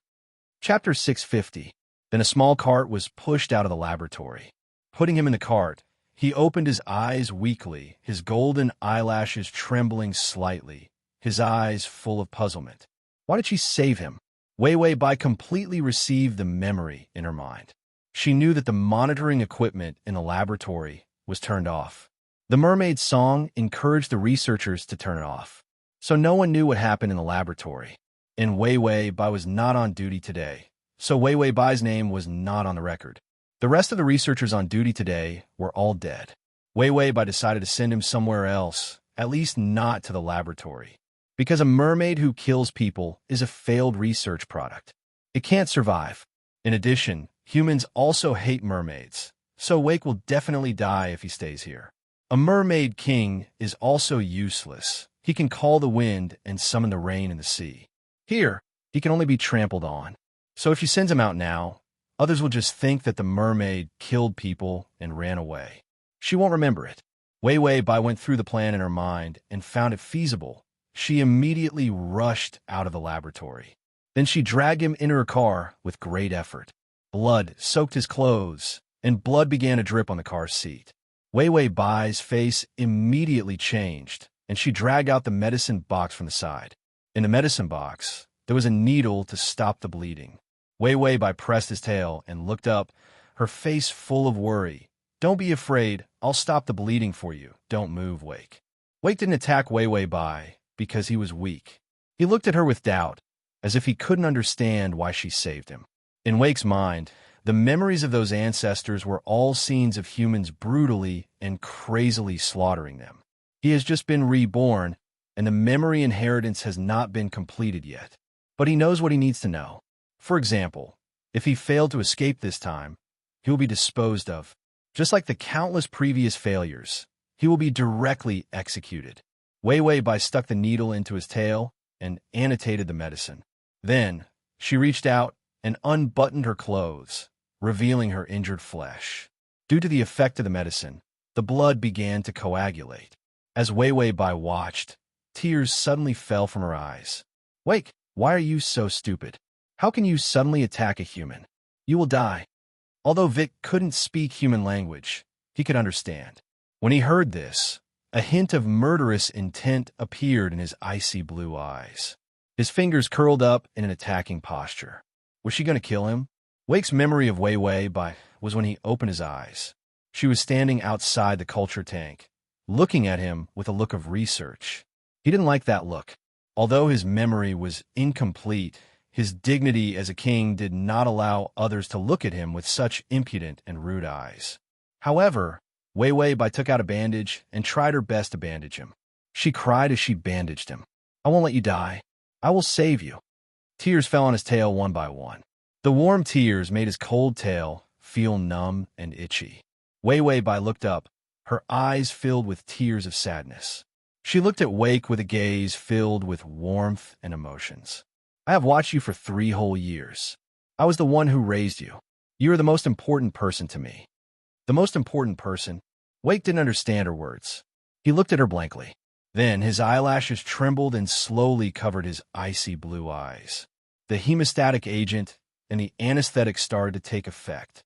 Chapter 650. Then a small cart was pushed out of the laboratory. Putting him in the cart, he opened his eyes weakly, his golden eyelashes trembling slightly, his eyes full of puzzlement. Why did she save him? Wei Wei Bai completely received the memory in her mind. She knew that the monitoring equipment in the laboratory was turned off. The mermaid's song encouraged the researchers to turn it off. So no one knew what happened in the laboratory. And Wei Wei Bai was not on duty today, so Wei Wei Bai's name was not on the record. The rest of the researchers on duty today were all dead. Wei Wei Bai decided to send him somewhere else, at least not to the laboratory. Because a mermaid who kills people is a failed research product. It can't survive. In addition, humans also hate mermaids, so Wake will definitely die if he stays here. A mermaid king is also useless. He can call the wind and summon the rain in the sea. Here, he can only be trampled on. So if she sends him out now, others will just think that the mermaid killed people and ran away. She won't remember it. Wei Wei Bai went through the plan in her mind and found it feasible. She immediately rushed out of the laboratory. Then she dragged him into her car with great effort. Blood soaked his clothes, and blood began to drip on the car seat. Wei Wei Bai's face immediately changed, and she dragged out the medicine box from the side. In the medicine box, there was a needle to stop the bleeding. Wei Wei Bai pressed his tail and looked up, her face full of worry. "Don't be afraid, I'll stop the bleeding for you. Don't move, Wake." Wake didn't attack Wei Wei Bai because he was weak. He looked at her with doubt, as if he couldn't understand why she saved him. In Wake's mind, the memories of those ancestors were all scenes of humans brutally and crazily slaughtering them. He has just been reborn, and the memory inheritance has not been completed yet. But he knows what he needs to know. For example, if he failed to escape this time, he will be disposed of. Just like the countless previous failures, he will be directly executed. Wei Wei Bai stuck the needle into his tail and annotated the medicine. Then, she reached out and unbuttoned her clothes, revealing her injured flesh. Due to the effect of the medicine, the blood began to coagulate. As Wei Wei Bai watched, tears suddenly fell from her eyes. "Wake, why are you so stupid? How can you suddenly attack a human? You will die." Although Vic couldn't speak human language, he could understand. When he heard this, a hint of murderous intent appeared in his icy blue eyes. His fingers curled up in an attacking posture. Was she going to kill him? Wake's memory of Wei Wei Bai was when he opened his eyes. She was standing outside the culture tank, looking at him with a look of research. He didn't like that look. Although his memory was incomplete, his dignity as a king did not allow others to look at him with such impudent and rude eyes. However, Wei Wei Bai took out a bandage and tried her best to bandage him. She cried as she bandaged him. "I won't let you die. I will save you." Tears fell on his tail one by one. The warm tears made his cold tail feel numb and itchy. Wei Wei Bai looked up, her eyes filled with tears of sadness. She looked at Wake with a gaze filled with warmth and emotions. "I have watched you for 3 whole years. I was the one who raised you. You are the most important person to me." The most important person? Wake didn't understand her words. He looked at her blankly. Then his eyelashes trembled and slowly covered his icy blue eyes. The hemostatic agent and the anesthetic started to take effect.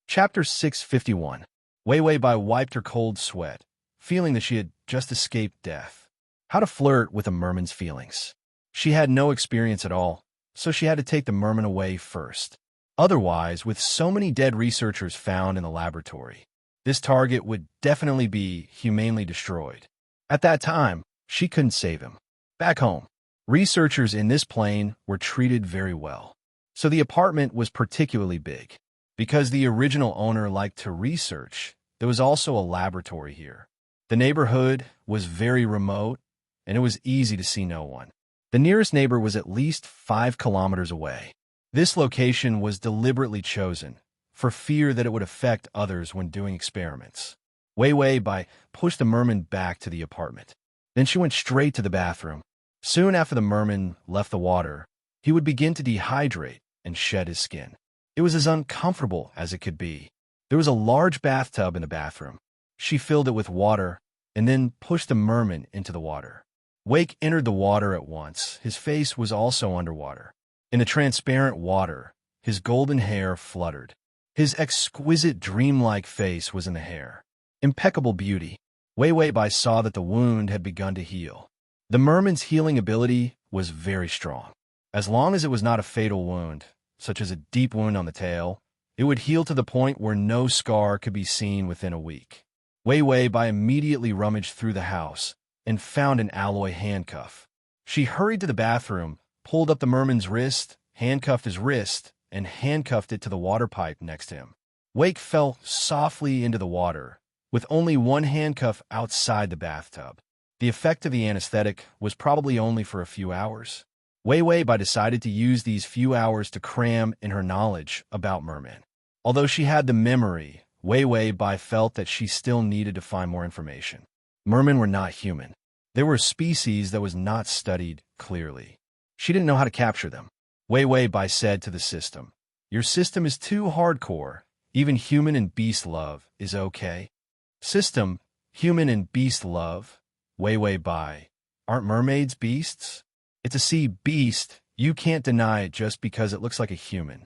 Chapter 651. Wei Wei Bai wiped her cold sweat, feeling that she had just escaped death. How to flirt with a merman's feelings. She had no experience at all, so she had to take the merman away first. Otherwise, with so many dead researchers found in the laboratory, this target would definitely be humanely destroyed. At that time, she couldn't save him. Back home, researchers in this plane were treated very well. So the apartment was particularly big. Because the original owner liked to research, there was also a laboratory here. The neighborhood was very remote, and it was easy to see no one. The nearest neighbor was at least 5 kilometers away. This location was deliberately chosen, for fear that it would affect others when doing experiments. Wei Wei Bai pushed the merman back to the apartment. Then she went straight to the bathroom. Soon after the merman left the water, he would begin to dehydrate and shed his skin. It was as uncomfortable as it could be. There was a large bathtub in the bathroom. She filled it with water and then pushed the merman into the water. Wake entered the water at once. His face was also underwater. In the transparent water, his golden hair fluttered. His exquisite dreamlike face was in the hair. Impeccable beauty. Wei Wei Bai saw that the wound had begun to heal. The merman's healing ability was very strong. As long as it was not a fatal wound, such as a deep wound on the tail, it would heal to the point where no scar could be seen within a week. Wei Wei Bai immediately rummaged through the house and found an alloy handcuff. She hurried to the bathroom, pulled up the merman's wrist, handcuffed his wrist, and handcuffed it to the water pipe next to him. Wake fell softly into the water, with only one handcuff outside the bathtub. The effect of the anesthetic was probably only for a few hours. Wei Wei Bai decided to use these few hours to cram in her knowledge about mermen. Although she had the memory, Wei Wei Bai felt that she still needed to find more information. Mermen were not human. They were a species that was not studied clearly. She didn't know how to capture them. Wei Wei Bai said to the system, "Your system is too hardcore. Even human and beast love is okay." System, human and beast love? Wei Wei Bai, aren't mermaids beasts? It's a sea beast. You can't deny it just because it looks like a human.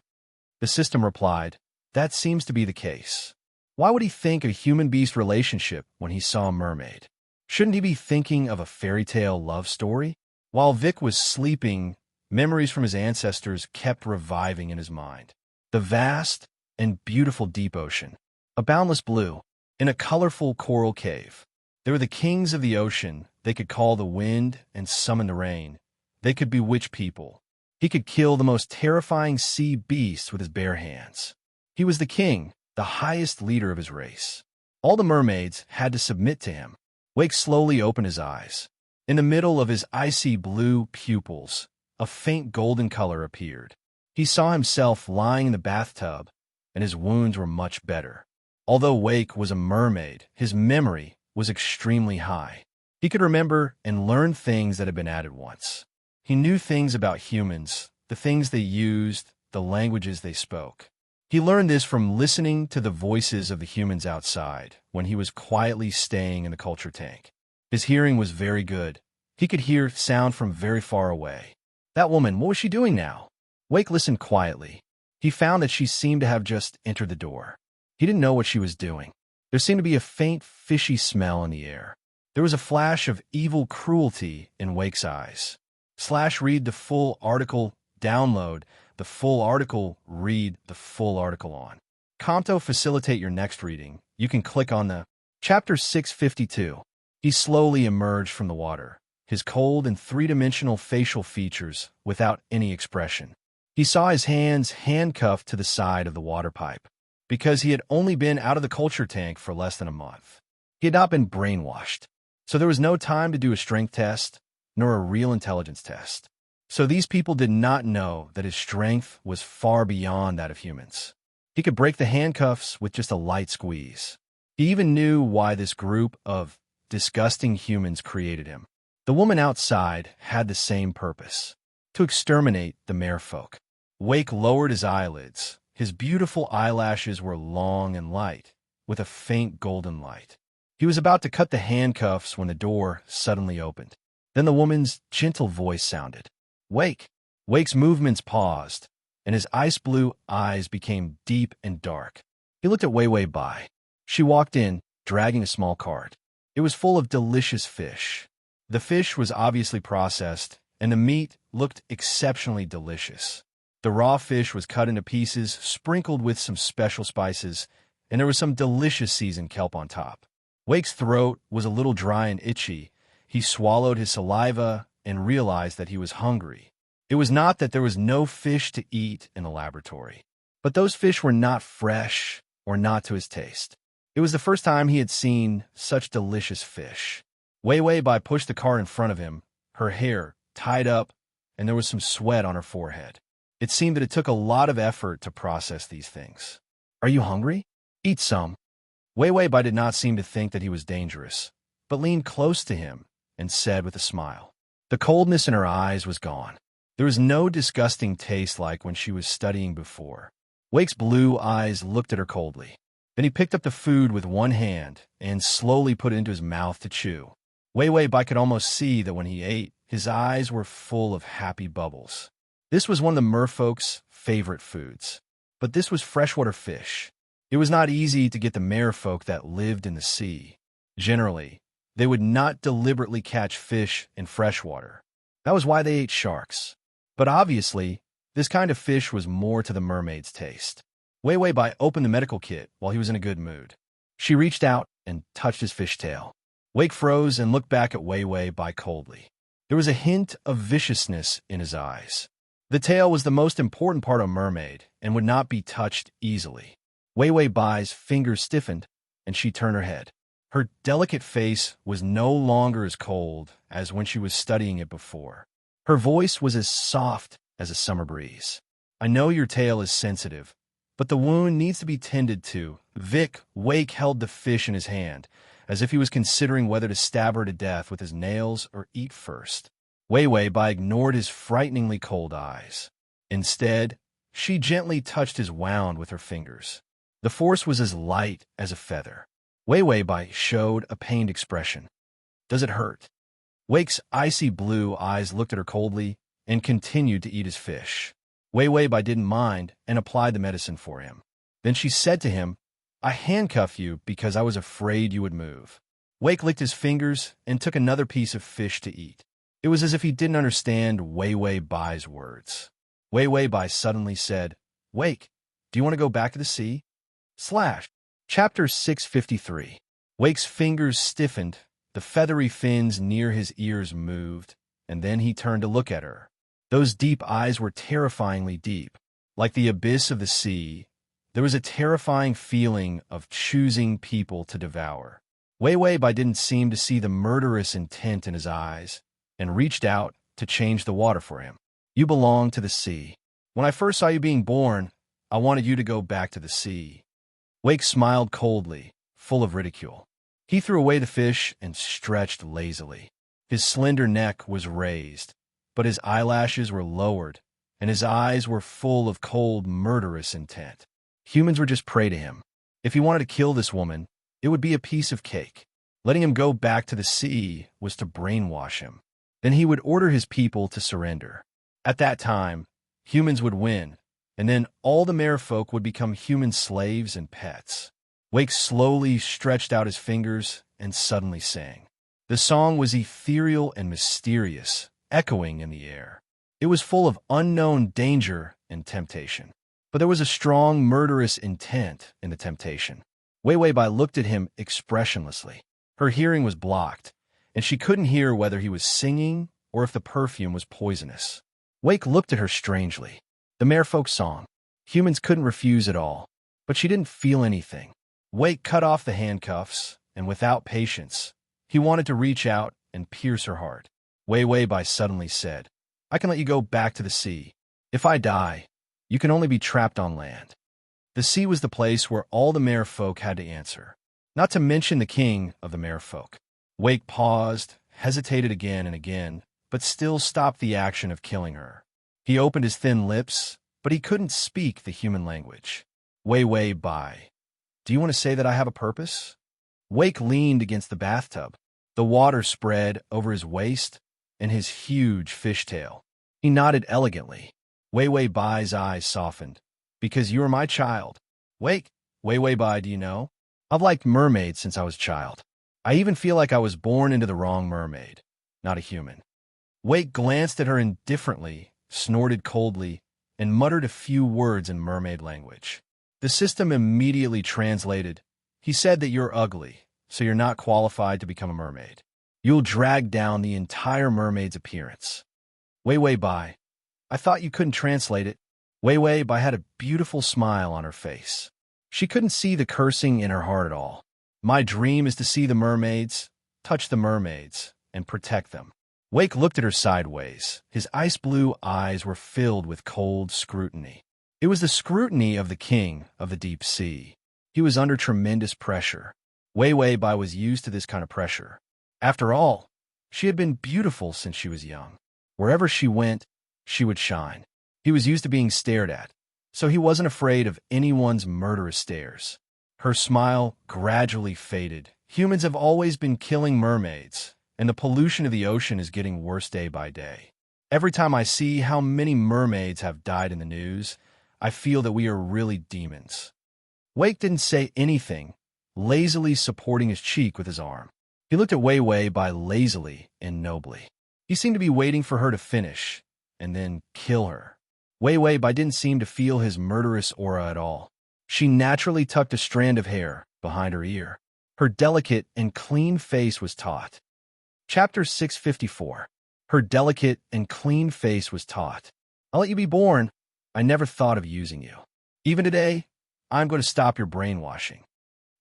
The system replied, that seems to be the case. Why would he think a human-beast relationship when he saw a mermaid? Shouldn't he be thinking of a fairy tale love story? While Vic was sleeping, memories from his ancestors kept reviving in his mind. The vast and beautiful deep ocean, a boundless blue, in a colorful coral cave. They were the kings of the ocean. They could call the wind and summon the rain. They could bewitch people. He could kill the most terrifying sea beasts with his bare hands. He was the king, the highest leader of his race. All the mermaids had to submit to him. Wake slowly opened his eyes. In the middle of his icy blue pupils, a faint golden color appeared. He saw himself lying in the bathtub, and his wounds were much better. Although Wake was a mermaid, his memory was extremely high. He could remember and learn things that had been added once. He knew things about humans, the things they used, the languages they spoke. He learned this from listening to the voices of the humans outside when he was quietly staying in the culture tank. His hearing was very good. He could hear sound from very far away. That woman, what was she doing now? Wake listened quietly. He found that she seemed to have just entered the door. He didn't know what she was doing. There seemed to be a faint, fishy smell in the air. There was a flash of evil cruelty in Wake's eyes. Read the full article, download the full article, read the full article on Comto. Facilitate your next reading. You can click on the Chapter 652. He slowly emerged from the water, his cold and three-dimensional facial features without any expression. He saw his hands handcuffed to the side of the water pipe, because he had only been out of the culture tank for less than a month. He had not been brainwashed, so there was no time to do a strength test, nor a real intelligence test. So these people did not know that his strength was far beyond that of humans. He could break the handcuffs with just a light squeeze. He even knew why this group of disgusting humans created him. The woman outside had the same purpose: to exterminate the merfolk. Wake lowered his eyelids. His beautiful eyelashes were long and light, with a faint golden light. He was about to cut the handcuffs when the door suddenly opened. Then the woman's gentle voice sounded. Wake! Wake's movements paused, and his ice blue eyes became deep and dark. He looked at Wei Wei Bai. She walked in, dragging a small cart. It was full of delicious fish. The fish was obviously processed, and the meat looked exceptionally delicious. The raw fish was cut into pieces, sprinkled with some special spices, and there was some delicious seasoned kelp on top. Wake's throat was a little dry and itchy. He swallowed his saliva and realized that he was hungry. It was not that there was no fish to eat in the laboratory, but those fish were not fresh or not to his taste. It was the first time he had seen such delicious fish. Wei Wei Bai pushed the car in front of him, her hair tied up, and there was some sweat on her forehead. It seemed that it took a lot of effort to process these things. Are you hungry? Eat some. Wei Wei Bai did not seem to think that he was dangerous, but leaned close to him and said with a smile. The coldness in her eyes was gone. There was no disgusting taste like when she was studying before. Wake's blue eyes looked at her coldly. Then he picked up the food with one hand and slowly put it into his mouth to chew. Wei Wei Bai could almost see that when he ate, his eyes were full of happy bubbles. This was one of the merfolk's favorite foods. But this was freshwater fish. It was not easy to get the merfolk that lived in the sea. Generally, they would not deliberately catch fish in freshwater. That was why they ate sharks. But obviously, this kind of fish was more to the mermaid's taste. Wei Wei Bai opened the medical kit while he was in a good mood. She reached out and touched his fishtail. Wake froze and looked back at Wei Wei Bai coldly. There was a hint of viciousness in his eyes. The tail was the most important part of a mermaid and would not be touched easily. Wei Wei Bai's fingers stiffened, and she turned her head. Her delicate face was no longer as cold as when she was studying it before. Her voice was as soft as a summer breeze. I know your tail is sensitive, but the wound needs to be tended to. Wake held the fish in his hand, as if he was considering whether to stab her to death with his nails or eat first. Wei Wei Bai ignored his frighteningly cold eyes. Instead, she gently touched his wound with her fingers. The force was as light as a feather. Wei Wei Bai showed a pained expression. Does it hurt? Wake's icy blue eyes looked at her coldly and continued to eat his fish. Wei Wei Bai didn't mind and applied the medicine for him. Then she said to him, "I handcuffed you because I was afraid you would move." Wake licked his fingers and took another piece of fish to eat. It was as if he didn't understand Wei Wei Bai's words. Wei Wei Bai suddenly said, "Wake, do you want to go back to the sea?" Chapter 653. Wake's fingers stiffened, the feathery fins near his ears moved, and then he turned to look at her. Those deep eyes were terrifyingly deep. Like the abyss of the sea, there was a terrifying feeling of choosing people to devour. Wei Wei Bai didn't seem to see the murderous intent in his eyes, and reached out to change the water for him. "You belong to the sea. When I first saw you being born, I wanted you to go back to the sea." Wake smiled coldly, full of ridicule. He threw away the fish and stretched lazily. His slender neck was raised, but his eyelashes were lowered, and his eyes were full of cold, murderous intent. Humans were just prey to him. If he wanted to kill this woman, it would be a piece of cake. Letting him go back to the sea was to brainwash him. Then he would order his people to surrender. At that time, humans would win, and then all the merfolk would become human slaves and pets. Wake slowly stretched out his fingers and suddenly sang. The song was ethereal and mysterious, echoing in the air. It was full of unknown danger and temptation. But there was a strong, murderous intent in the temptation. Wei Wei Bai looked at him expressionlessly. Her hearing was blocked, and she couldn't hear whether he was singing or if the perfume was poisonous. Wake looked at her strangely. The merfolk song. Humans couldn't refuse at all, but she didn't feel anything. Wake cut off the handcuffs, and without patience, he wanted to reach out and pierce her heart. Wei Wei Bai suddenly said, "I can let you go back to the sea. If I die, you can only be trapped on land." The sea was the place where all the merfolk had to answer, not to mention the king of the merfolk. Wake paused, hesitated again and again, but still stopped the action of killing her. He opened his thin lips, but he couldn't speak the human language. "Wei Wei Bai, do you want to say that I have a purpose?" Wake leaned against the bathtub. The water spread over his waist and his huge fishtail. He nodded elegantly. Wei Wei Bai's eyes softened. "Because you are my child." "Wake, Wei Wei Bai, do you know? I've liked mermaids since I was a child. I even feel like I was born into the wrong mermaid, not a human." Wake glanced at her indifferently, snorted coldly, and muttered a few words in mermaid language. The system immediately translated, "He said that you're ugly, so you're not qualified to become a mermaid. You'll drag down the entire mermaid's appearance." "Wei Wei Bai, I thought you couldn't translate it." Wei Wei Bai had a beautiful smile on her face. She couldn't see the cursing in her heart at all. "My dream is to see the mermaids, touch the mermaids, and protect them." Wake looked at her sideways. His ice blue eyes were filled with cold scrutiny. It was the scrutiny of the king of the deep sea. He was under tremendous pressure. Wei Wei Bai was used to this kind of pressure. After all, she had been beautiful since she was young. Wherever she went, she would shine. He was used to being stared at, so he wasn't afraid of anyone's murderous stares. Her smile gradually faded. Humans have always been killing mermaids, and the pollution of the ocean is getting worse day by day. Every time I see how many mermaids have died in the news, I feel that we are really demons. Wake didn't say anything, lazily supporting his cheek with his arm. He looked at Wei Wei Bai lazily and nobly. He seemed to be waiting for her to finish, and then kill her. Wei Wei Bai didn't seem to feel his murderous aura at all. She naturally tucked a strand of hair behind her ear. Her delicate and clean face was taut. Chapter 654. Her delicate and clean face was taut. "I'll let you be born. I never thought of using you. Even today, I'm going to stop your brainwashing."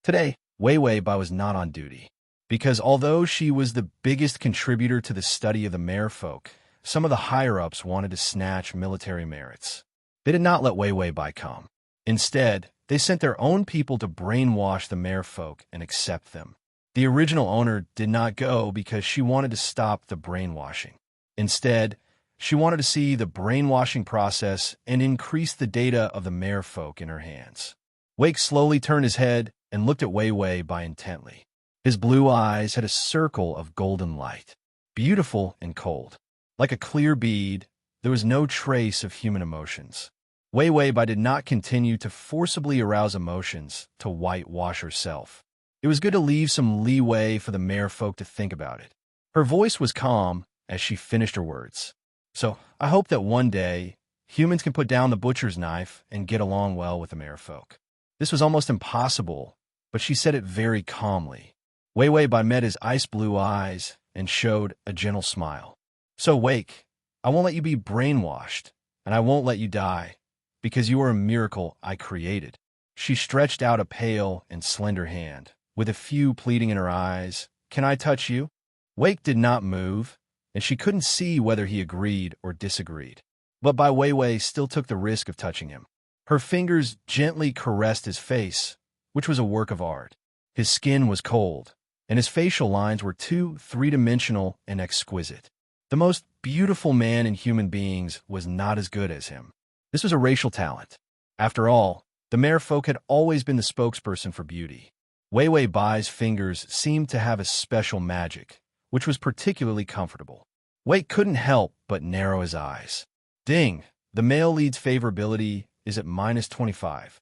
Today, Wei Wei Bai was not on duty, because although she was the biggest contributor to the study of the merfolk, some of the higher-ups wanted to snatch military merits. They did not let Wei Wei Bai come. Instead, they sent their own people to brainwash the merfolk and accept them. The original owner did not go because she wanted to stop the brainwashing. Instead, she wanted to see the brainwashing process and increase the data of the merfolk in her hands. Wake slowly turned his head and looked at Wei Wei Bai intently. His blue eyes had a circle of golden light, beautiful and cold. Like a clear bead, there was no trace of human emotions. Wei Wei Bai did not continue to forcibly arouse emotions to whitewash herself. It was good to leave some leeway for the merfolk to think about it. Her voice was calm as she finished her words. So, I hope that one day, humans can put down the butcher's knife and get along well with the merfolk. This was almost impossible, but she said it very calmly. Wei Wei Bai met his ice-blue eyes and showed a gentle smile. So, Wake, I won't let you be brainwashed, and I won't let you die, because you are a miracle I created. She stretched out a pale and slender hand, with a few pleading in her eyes. Can I touch you? Wake did not move, and she couldn't see whether he agreed or disagreed. But Bai Weiwei still took the risk of touching him. Her fingers gently caressed his face, which was a work of art. His skin was cold, and his facial lines were too three-dimensional and exquisite. The most beautiful man in human beings was not as good as him. This was a racial talent. After all, the merfolk had always been the spokesperson for beauty. Wei Wei Bai's fingers seemed to have a special magic, which was particularly comfortable. Wake couldn't help but narrow his eyes. Ding! The male lead's favorability is at -25.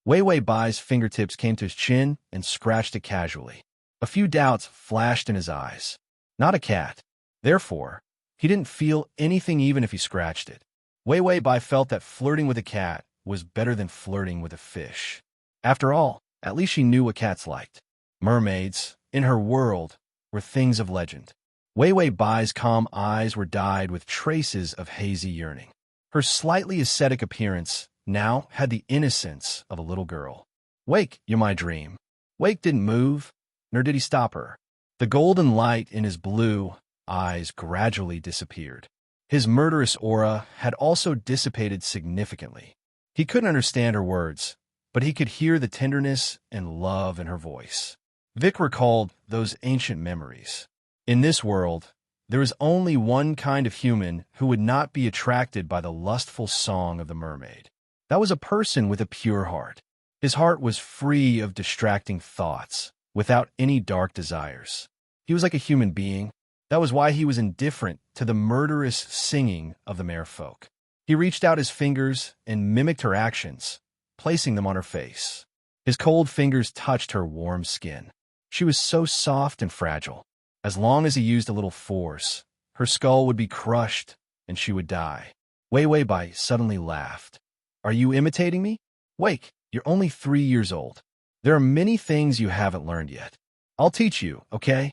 Wei Wei Bai's fingertips came to his chin and scratched it casually. A few doubts flashed in his eyes. Not a cat. Therefore, he didn't feel anything even if he scratched it. Wei Wei Bai felt that flirting with a cat was better than flirting with a fish. After all, at least she knew what cats liked. Mermaids, in her world, were things of legend. Wei Wei Bai's calm eyes were dyed with traces of hazy yearning. Her slightly ascetic appearance now had the innocence of a little girl. Wake, you're my dream. Wake didn't move, nor did he stop her. The golden light in his blue eyes gradually disappeared. His murderous aura had also dissipated significantly. He couldn't understand her words, but he could hear the tenderness and love in her voice. Vic recalled those ancient memories. In this world, there is only one kind of human who would not be attracted by the lustful song of the mermaid. That was a person with a pure heart. His heart was free of distracting thoughts, without any dark desires. He was like a human being. That was why he was indifferent to the murderous singing of the merfolk. He reached out his fingers and mimicked her actions, placing them on her face. His cold fingers touched her warm skin. She was so soft and fragile. As long as he used a little force, her skull would be crushed and she would die. Wei Wei Bai suddenly laughed. Are you imitating me? Wake, you're only 3 years old. There are many things you haven't learned yet. I'll teach you, okay?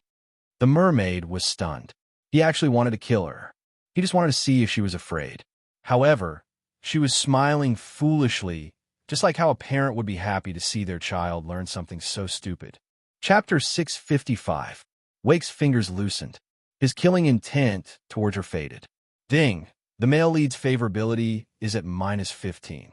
The mermaid was stunned. He actually wanted to kill her. He just wanted to see if she was afraid. However, she was smiling foolishly, just like how a parent would be happy to see their child learn something so stupid. Chapter 655. Wake's fingers loosened. His killing intent towards her faded. Ding! The male lead's favorability is at -15.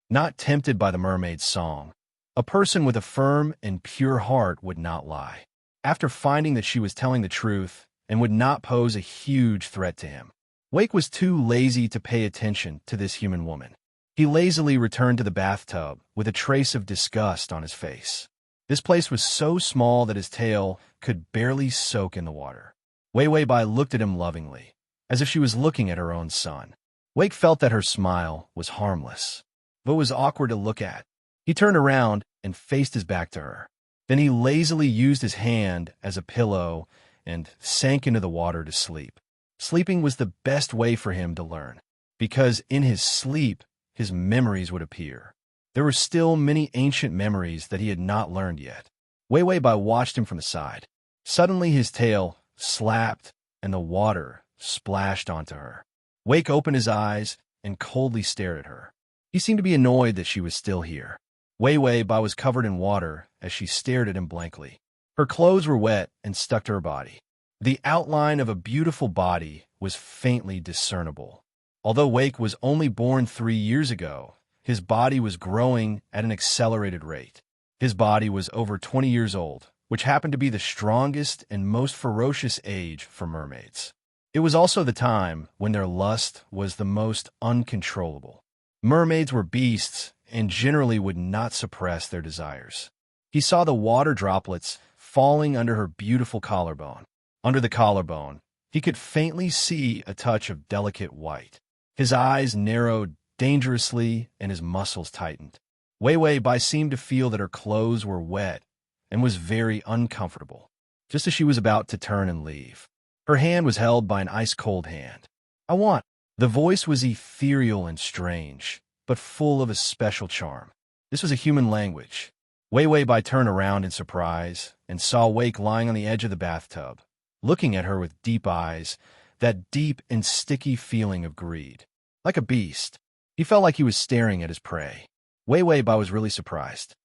Not tempted by the mermaid's song. A person with a firm and pure heart would not lie. After finding that she was telling the truth and would not pose a huge threat to him, Wake was too lazy to pay attention to this human woman. He lazily returned to the bathtub with a trace of disgust on his face. This place was so small that his tail could barely soak in the water. Wei Wei Bai looked at him lovingly, as if she was looking at her own son. Wake felt that her smile was harmless, but was awkward to look at. He turned around and faced his back to her. Then he lazily used his hand as a pillow and sank into the water to sleep. Sleeping was the best way for him to learn, because in his sleep, his memories would appear. There were still many ancient memories that he had not learned yet. Wei Wei Bai watched him from the side. Suddenly his tail slapped and the water splashed onto her. Wake opened his eyes and coldly stared at her. He seemed to be annoyed that she was still here. Wei Wei Bai was covered in water as she stared at him blankly. Her clothes were wet and stuck to her body. The outline of a beautiful body was faintly discernible. Although Wake was only born 3 years ago, his body was growing at an accelerated rate. His body was over 20 years old, which happened to be the strongest and most ferocious age for mermaids. It was also the time when their lust was the most uncontrollable. Mermaids were beasts and generally would not suppress their desires. He saw the water droplets falling under her beautiful collarbone. Under the collarbone, he could faintly see a touch of delicate white. His eyes narrowed dangerously, and his muscles tightened. Wei Wei Bai seemed to feel that her clothes were wet and was very uncomfortable, just as she was about to turn and leave. Her hand was held by an ice-cold hand. "I want." The voice was ethereal and strange, but full of a special charm. This was a human language. Wei Wei Bai turned around in surprise and saw Wake lying on the edge of the bathtub, looking at her with deep eyes, that deep and sticky feeling of greed. Like a beast, he felt like he was staring at his prey. Wei Wei Bai was really surprised.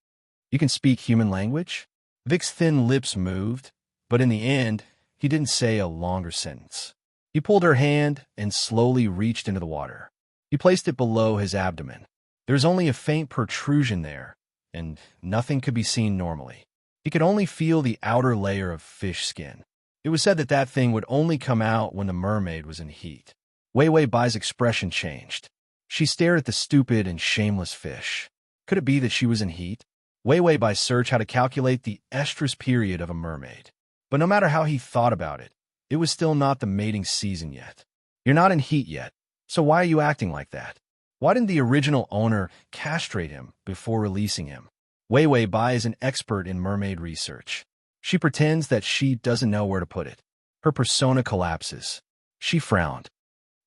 "You can speak human language?" Vic's thin lips moved, but in the end, he didn't say a longer sentence. He pulled her hand and slowly reached into the water. He placed it below his abdomen. There was only a faint protrusion there, and nothing could be seen normally. He could only feel the outer layer of fish skin. It was said that that thing would only come out when the mermaid was in heat. Wei Wei Bai's expression changed. She stared at the stupid and shameless fish. Could it be that she was in heat? Wei Wei Bai searched how to calculate the estrus period of a mermaid. But no matter how he thought about it, it was still not the mating season yet. "You're not in heat yet, so why are you acting like that? Why didn't the original owner castrate him before releasing him?" Wei Wei Bai is an expert in mermaid research. She pretends that she doesn't know where to put it. Her persona collapses. She frowned.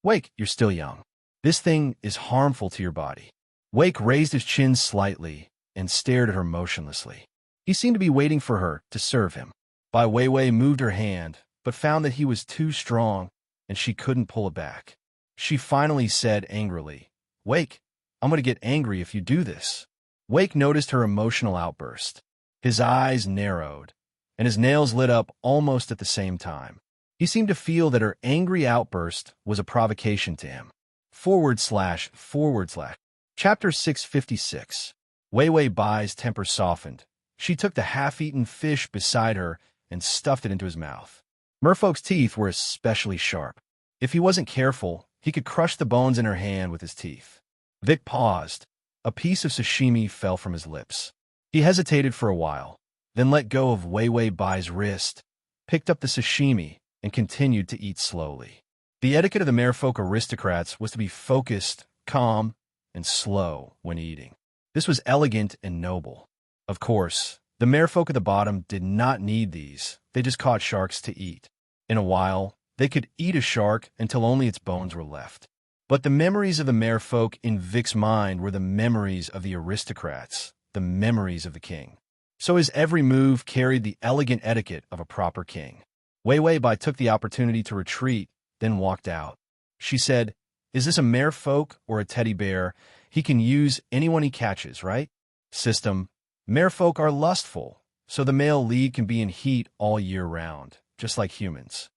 "Wake, you're still young. This thing is harmful to your body." Wake raised his chin slightly and stared at her motionlessly. He seemed to be waiting for her to serve him. Bai Weiwei moved her hand, but found that he was too strong and she couldn't pull it back. She finally said angrily, "Wake, I'm going to get angry if you do this." Wake noticed her emotional outburst. His eyes narrowed, and his nails lit up almost at the same time. He seemed to feel that her angry outburst was a provocation to him. // Chapter 656. Wei Wei Bai's temper softened. She took the half-eaten fish beside her and stuffed it into his mouth. Merfolk's teeth were especially sharp. If he wasn't careful, he could crush the bones in her hand with his teeth. Vic paused. A piece of sashimi fell from his lips. He hesitated for a while, then let go of Wei Wei Bai's wrist, picked up the sashimi, and continued to eat slowly. The etiquette of the merfolk aristocrats was to be focused, calm, and slow when eating. This was elegant and noble. Of course, the merfolk at the bottom did not need these. They just caught sharks to eat. In a while, they could eat a shark until only its bones were left. But the memories of the merfolk in Vic's mind were the memories of the aristocrats, the memories of the king. So his every move carried the elegant etiquette of a proper king. Wei Wei Bai took the opportunity to retreat, then walked out. She said, "Is this a merfolk or a teddy bear? He can use anyone he catches, right?" System. Merfolk are lustful, so the male lead can be in heat all year round, just like humans.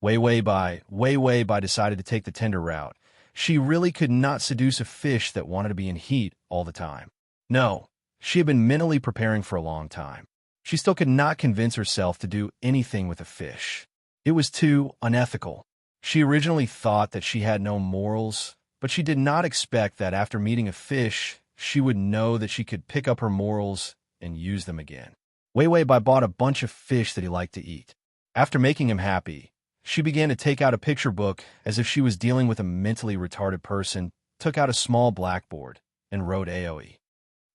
Wei Wei Bai decided to take the tender route. She really could not seduce a fish that wanted to be in heat all the time. No, she had been mentally preparing for a long time. She still could not convince herself to do anything with a fish. It was too unethical. She originally thought that she had no morals, but she did not expect that after meeting a fish, she would know that she could pick up her morals and use them again. Wei Wei Bai bought a bunch of fish that he liked to eat. After making him happy, she began to take out a picture book as if she was dealing with a mentally retarded person, took out a small blackboard, and wrote AOE.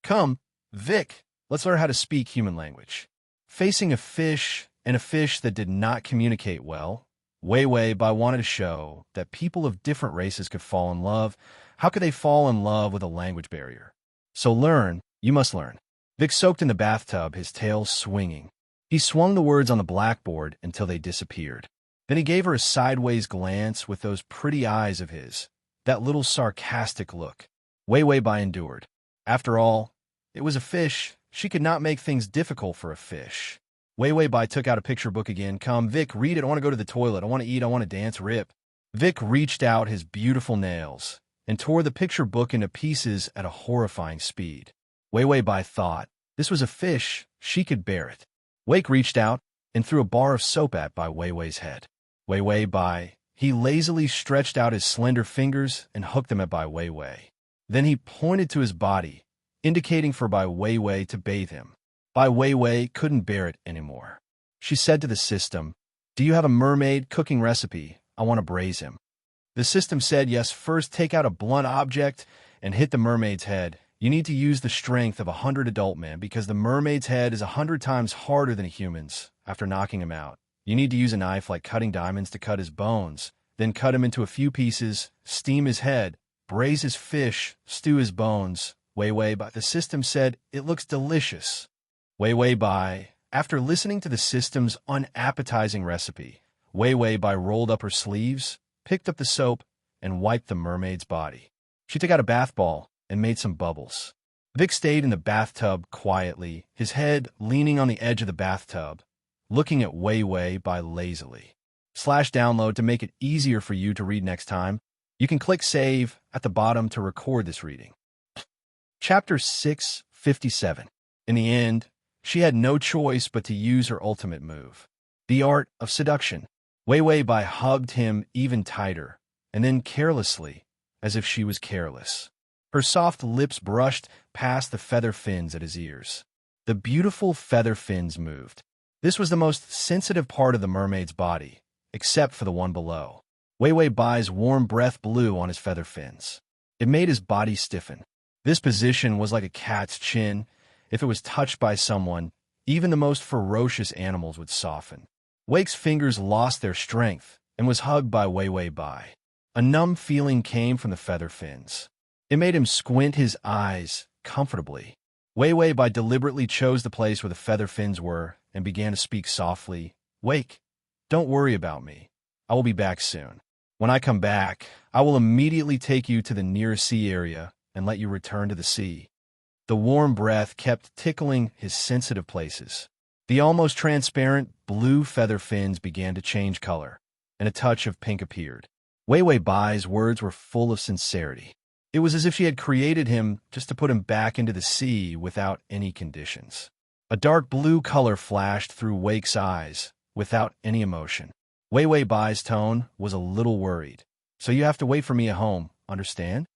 "Come, Vic, let's learn how to speak human language." Facing a fish and a fish that did not communicate well, Wei Wei Bai wanted to show that people of different races could fall in love. How could they fall in love with a language barrier? So learn, you must learn. Vic soaked in the bathtub, his tail swinging. He swung the words on the blackboard until they disappeared. Then he gave her a sideways glance with those pretty eyes of his, that little sarcastic look. Wei Wei Bai endured. After all, it was a fish. She could not make things difficult for a fish. Wei Wei Bai took out a picture book again. "Come, Vic, read it. I want to go to the toilet. I want to eat. I want to dance. Rip." Vic reached out his beautiful nails and tore the picture book into pieces at a horrifying speed. Wei Wei Bai thought, this was a fish. She could bear it. Wake reached out and threw a bar of soap at Bai Weiwei's head. Wei Wei Bai, he lazily stretched out his slender fingers and hooked them at Bai Weiwei. Then he pointed to his body, indicating for Bai Weiwei to bathe him. Bai Weiwei couldn't bear it anymore. She said to the system, "Do you have a mermaid cooking recipe? I want to braise him." The system said, "Yes, first take out a blunt object and hit the mermaid's head, you need to use the strength of 100 adult men because the mermaid's head is 100 times harder than a human's. After knocking him out, you need to use a knife like cutting diamonds to cut his bones, then cut him into a few pieces, steam his head, braise his fish, stew his bones. Wei Wei Bai, the system said, it looks delicious. Wei Wei Bai, after listening to the system's unappetizing recipe, Wei Wei Bai rolled up her sleeves, picked up the soap, and wiped the mermaid's body. She took out a bath ball and made some bubbles. Vic stayed in the bathtub quietly, his head leaning on the edge of the bathtub, looking at Wei Wei Bai lazily. /download to make it easier for you to read next time. You can click Save at the bottom to record this reading. Chapter 657. In the end, she had no choice but to use her ultimate move, the art of seduction. Wei Wei Bai hugged him even tighter, and then carelessly, as if she was careless. Her soft lips brushed past the feather fins at his ears. The beautiful feather fins moved. This was the most sensitive part of the mermaid's body, except for the one below. Wei Wei Bai's warm breath blew on his feather fins. It made his body stiffen. This position was like a cat's chin. If it was touched by someone, even the most ferocious animals would soften. Wake's fingers lost their strength and was hugged by Wei Wei Bai. A numb feeling came from the feather fins. It made him squint his eyes comfortably. Wei Wei Bai deliberately chose the place where the feather fins were and began to speak softly. Wake, don't worry about me. I will be back soon. When I come back, I will immediately take you to the nearest sea area and let you return to the sea. The warm breath kept tickling his sensitive places. The almost transparent blue feather fins began to change color, and a touch of pink appeared. Wei Wei Bai's words were full of sincerity. It was as if she had created him just to put him back into the sea without any conditions. A dark blue color flashed through Wake's eyes, without any emotion. Wei Wei Bai's tone was a little worried. So you have to wait for me at home, understand?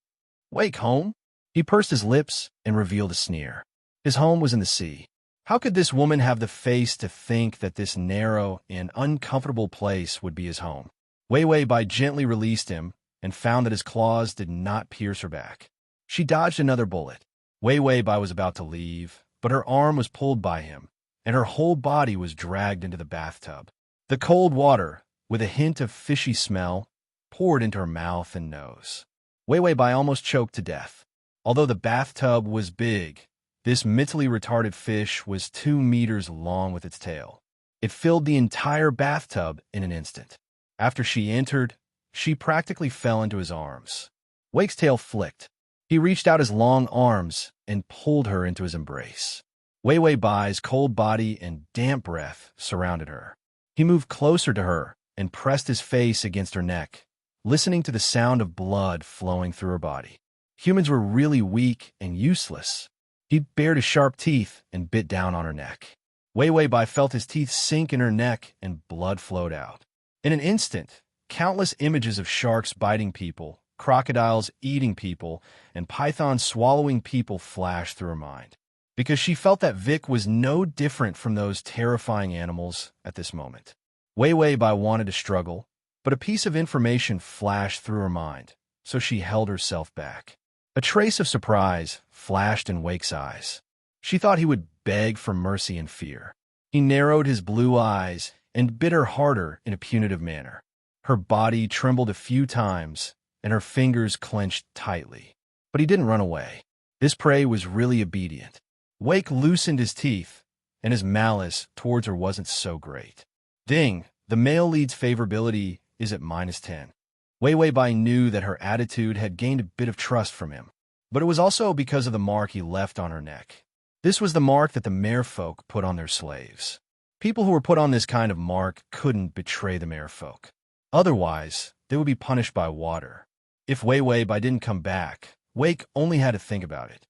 Wake, home? He pursed his lips and revealed a sneer. His home was in the sea. How could this woman have the face to think that this narrow and uncomfortable place would be his home? Wei Wei Bai gently released him and found that his claws did not pierce her back. She dodged another bullet. Wei Wei Bai was about to leave, but her arm was pulled by him, and her whole body was dragged into the bathtub. The cold water, with a hint of fishy smell, poured into her mouth and nose. Wei Wei Bai almost choked to death. Although the bathtub was big, this mentally retarded fish was 2 meters long with its tail. It filled the entire bathtub in an instant. After she entered, she practically fell into his arms. Wake's tail flicked. He reached out his long arms and pulled her into his embrace. Wei Wei Bai's cold body and damp breath surrounded her. He moved closer to her and pressed his face against her neck, listening to the sound of blood flowing through her body. Humans were really weak and useless. He bared his sharp teeth and bit down on her neck. Wei Wei Bai felt his teeth sink in her neck and blood flowed out. In an instant, countless images of sharks biting people, crocodiles eating people, and pythons swallowing people flashed through her mind. Because she felt that Vic was no different from those terrifying animals at this moment. Wei Wei Bai wanted to struggle, but a piece of information flashed through her mind, so she held herself back. A trace of surprise flashed in Wake's eyes. She thought he would beg for mercy and fear. He narrowed his blue eyes and bit her harder in a punitive manner. Her body trembled a few times, and her fingers clenched tightly. But he didn't run away. This prey was really obedient. Wake loosened his teeth, and his malice towards her wasn't so great. Ding, the male lead's favorability is at -10. Wei Wei Bai knew that her attitude had gained a bit of trust from him, but it was also because of the mark he left on her neck. This was the mark that the merfolk put on their slaves. People who were put on this kind of mark couldn't betray the merfolk. Otherwise, they would be punished by water. If Wei Wei Bai didn't come back, Wake only had to think about it.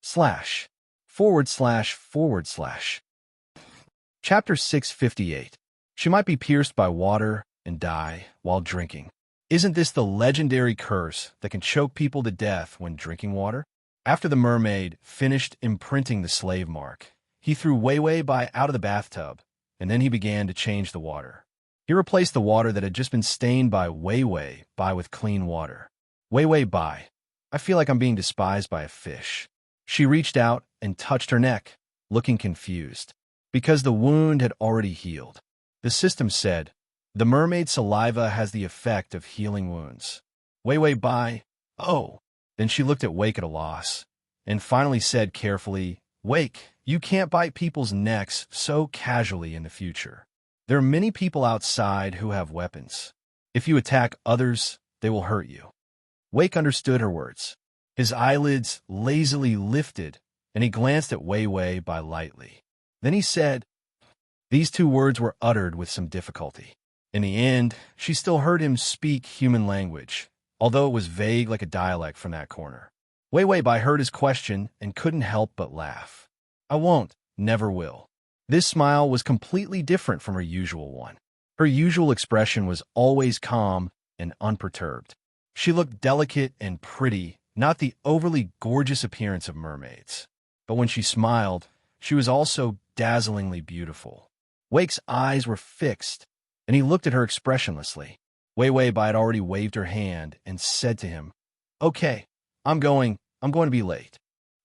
// Chapter 658. She might be pierced by water and die while drinking. Isn't this the legendary curse that can choke people to death when drinking water? After the mermaid finished imprinting the slave mark, he threw Wei Wei Bai out of the bathtub, and then he began to change the water. He replaced the water that had just been stained by Wei Wei Bai with clean water. Wei Wei Bai, I feel like I'm being despised by a fish. She reached out and touched her neck, looking confused, because the wound had already healed. The system said, the mermaid's saliva has the effect of healing wounds. Wei Wei Bai, oh. Then she looked at Wake at a loss, and finally said carefully, Wake, you can't bite people's necks so casually in the future. There are many people outside who have weapons. If you attack others, they will hurt you. Wake understood her words. His eyelids lazily lifted, and he glanced at Wei Wei Bai lightly. Then he said, these two words were uttered with some difficulty. In the end, she still heard him speak human language, although it was vague like a dialect from that corner. Wei Wei Bai heard his question and couldn't help but laugh. I won't, never will. This smile was completely different from her usual one. Her usual expression was always calm and unperturbed. She looked delicate and pretty, not the overly gorgeous appearance of mermaids. But when she smiled, she was also dazzlingly beautiful. Wake's eyes were fixed, and he looked at her expressionlessly. Wei Wei Bai had already waved her hand and said to him, okay, I'm going to be late.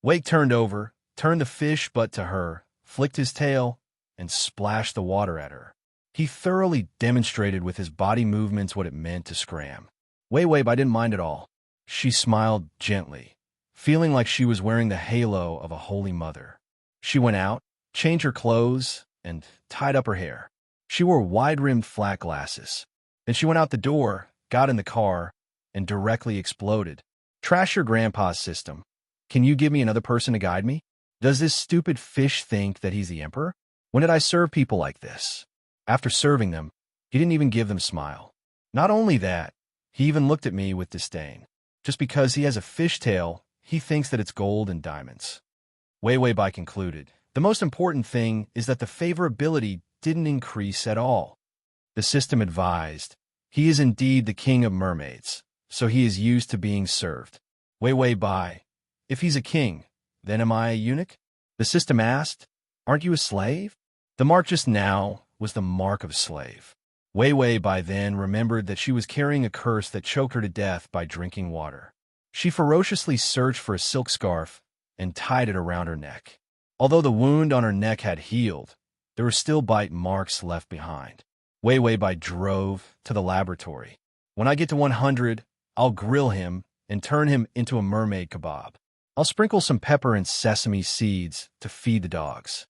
Wake turned over, turned the fish butt to her, flicked his tail, and splashed the water at her. He thoroughly demonstrated with his body movements what it meant to scram. Wei Wei Bai didn't mind at all. She smiled gently, feeling like she was wearing the halo of a holy mother. She went out, changed her clothes, and tied up her hair. She wore wide-rimmed flat glasses. Then she went out the door, got in the car, and directly exploded. Trash your grandpa's system. Can you give me another person to guide me? Does this stupid fish think that he's the emperor? When did I serve people like this? After serving them, he didn't even give them a smile. Not only that, he even looked at me with disdain. Just because he has a fishtail, he thinks that it's gold and diamonds. Wei Wei Bai concluded, the most important thing is that the favorability didn't increase at all. The system advised, he is indeed the king of mermaids, so he is used to being served. Wei Wei Bai, if he's a king, then am I a eunuch? The system asked, aren't you a slave? The mark just now was the mark of a slave. Wei Wei Bai then remembered that she was carrying a curse that choked her to death by drinking water. She ferociously searched for a silk scarf and tied it around her neck. Although the wound on her neck had healed, there were still bite marks left behind. Wei Wei Bai drove to the laboratory. When I get to 100, I'll grill him and turn him into a mermaid kebab. I'll sprinkle some pepper and sesame seeds to feed the dogs.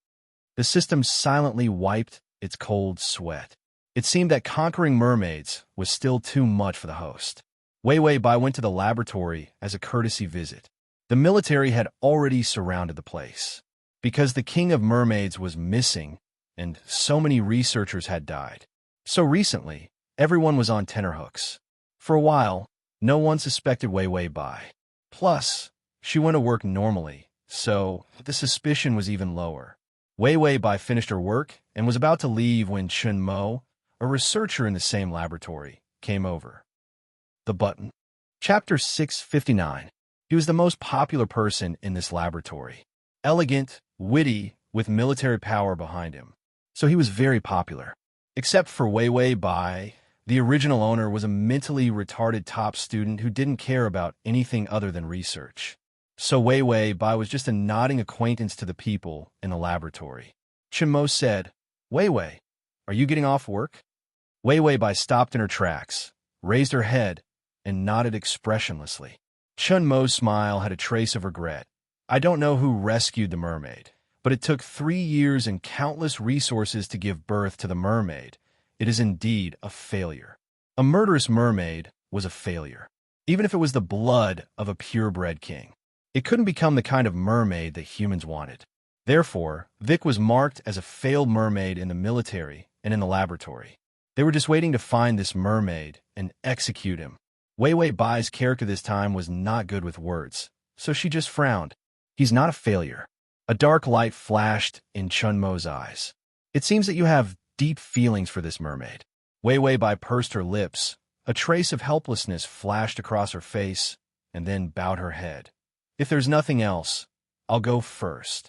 The system silently wiped its cold sweat. It seemed that conquering mermaids was still too much for the host. Wei Wei Bai went to the laboratory as a courtesy visit. The military had already surrounded the place. Because the king of mermaids was missing and so many researchers had died. So recently, everyone was on tenterhooks. For a while, no one suspected Wei Wei Bai. Plus, she went to work normally, so the suspicion was even lower. Wei Wei Bai finished her work and was about to leave when Chun Mo, a researcher in the same laboratory, came over. The button. Chapter 659. He was the most popular person in this laboratory. Elegant, witty, with military power behind him. So he was very popular. Except for Wei Wei Bai, the original owner was a mentally retarded top student who didn't care about anything other than research. So Wei Wei Bai was just a nodding acquaintance to the people in the laboratory. Chun Mo said, Wei Wei, are you getting off work? Wei Wei Bai stopped in her tracks, raised her head, and nodded expressionlessly. Chun Mo's smile had a trace of regret. I don't know who rescued the mermaid, but it took 3 years and countless resources to give birth to the mermaid. It is indeed a failure. A murderous mermaid was a failure, even if it was the blood of a purebred king. It couldn't become the kind of mermaid that humans wanted. Therefore, Vic was marked as a failed mermaid in the military and in the laboratory. They were just waiting to find this mermaid and execute him. Wei Wei Bai's character this time was not good with words, so she just frowned. He's not a failure. A dark light flashed in Chun Mo's eyes. It seems that you have deep feelings for this mermaid. Wei Wei Bai pursed her lips. A trace of helplessness flashed across her face and then bowed her head. If there's nothing else, I'll go first.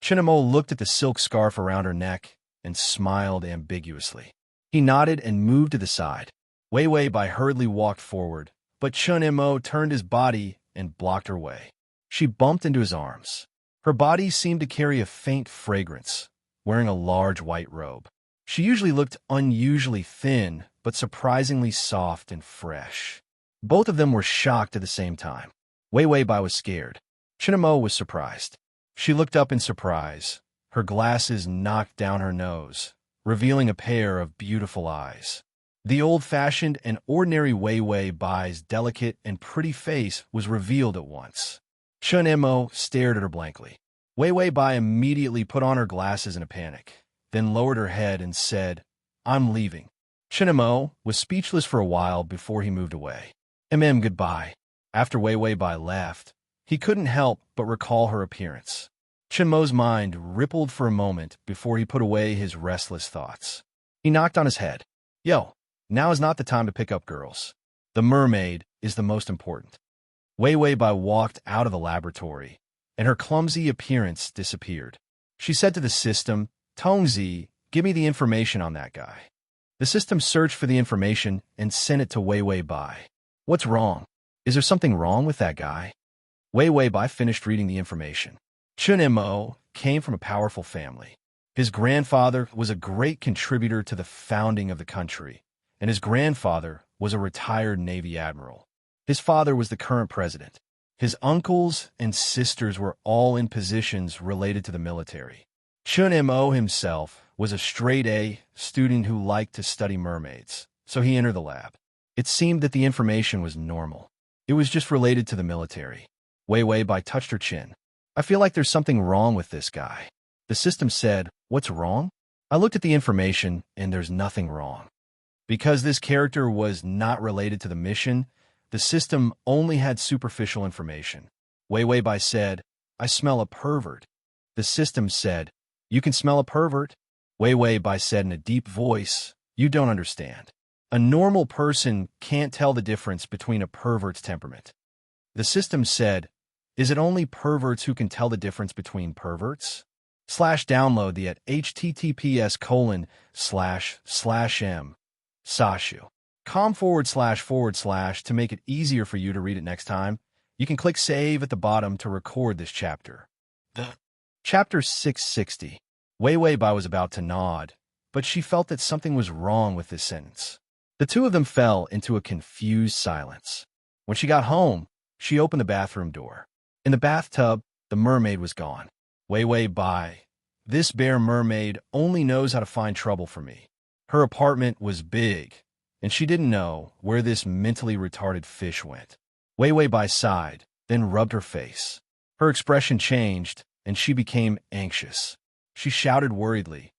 Chun Mo looked at the silk scarf around her neck and smiled ambiguously. He nodded and moved to the side. Wei Wei Bai hurriedly walked forward, but Chun Mo turned his body and blocked her way. She bumped into his arms. Her body seemed to carry a faint fragrance, wearing a large white robe. She usually looked unusually thin, but surprisingly soft and fresh. Both of them were shocked at the same time. Wei Wei Bai was scared. Chinamo was surprised. She looked up in surprise. Her glasses knocked down her nose, revealing a pair of beautiful eyes. The old-fashioned and ordinary Wei Wei Bai's delicate and pretty face was revealed at once. Chinamo stared at her blankly. Wei Wei Bai immediately put on her glasses in a panic, then lowered her head and said, "I'm leaving." Chinamo was speechless for a while before he moved away. Goodbye." After Wei Wei Bai left, he couldn't help but recall her appearance. Chinmo's mind rippled for a moment before he put away his restless thoughts. He knocked on his head. "Yo, now is not the time to pick up girls. The mermaid is the most important." Wei Wei Bai walked out of the laboratory, and her clumsy appearance disappeared. She said to the system, "Tongzi, give me the information on that guy." The system searched for the information and sent it to Wei Wei Bai. "What's wrong? Is there something wrong with that guy?" Wei Wei Bai finished reading the information. Chun Mo came from a powerful family. His grandfather was a great contributor to the founding of the country, and his grandfather was a retired Navy admiral. His father was the current president. His uncles and sisters were all in positions related to the military. Chun Mo himself was a straight-A student who liked to study mermaids, so he entered the lab. It seemed that the information was normal. It was just related to the military. Wei Wei Bai touched her chin. "I feel like there's something wrong with this guy." The system said, "What's wrong?" I looked at the information, and there's nothing wrong. Because this character was not related to the mission, the system only had superficial information. Wei Wei Bai said, "I smell a pervert." The system said, "You can smell a pervert?" Wei Wei Bai said in a deep voice, "You don't understand. A normal person can't tell the difference between a pervert's temperament." The system said, "Is it only perverts who can tell the difference between perverts?" Download the at https://m sashu.com// to make it easier for you to read it next time. You can click save at the bottom to record this chapter. Chapter 660. Wei Wei Bai was about to nod, but she felt that something was wrong with this sentence. The two of them fell into a confused silence. When she got home, she opened the bathroom door. In the bathtub, the mermaid was gone. Wei Wei Bai, this bare mermaid only knows how to find trouble for me. Her apartment was big, and she didn't know where this mentally retarded fish went. Wei Wei Bai sighed, then rubbed her face. Her expression changed, and she became anxious. She shouted worriedly,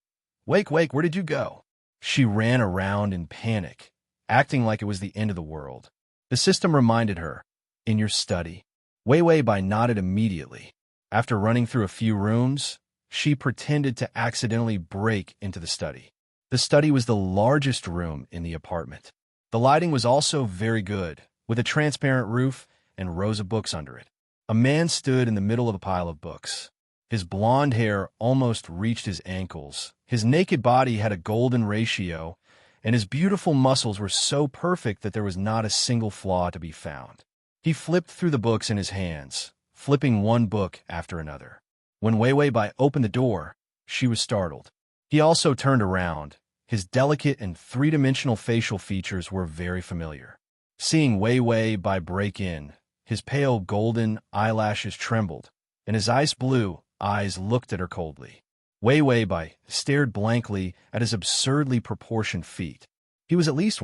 "Wake, wake, where did you go?" She ran around in panic, acting like it was the end of the world. The system reminded her, "In your study." Wei Wei Bai nodded immediately. After running through a few rooms, she pretended to accidentally break into the study. The study was the largest room in the apartment. The lighting was also very good, with a transparent roof and rows of books under it. A man stood in the middle of a pile of books. His blonde hair almost reached his ankles. His naked body had a golden ratio, and his beautiful muscles were so perfect that there was not a single flaw to be found. He flipped through the books in his hands, flipping one book after another. When Wei Wei Bai opened the door, she was startled. He also turned around. His delicate and three-dimensional facial features were very familiar. Seeing Wei Wei Bai break in, his pale golden eyelashes trembled, and his ice blue eyes looked at her coldly. Wei Wei Bai stared blankly at his absurdly proportioned feet. He was at least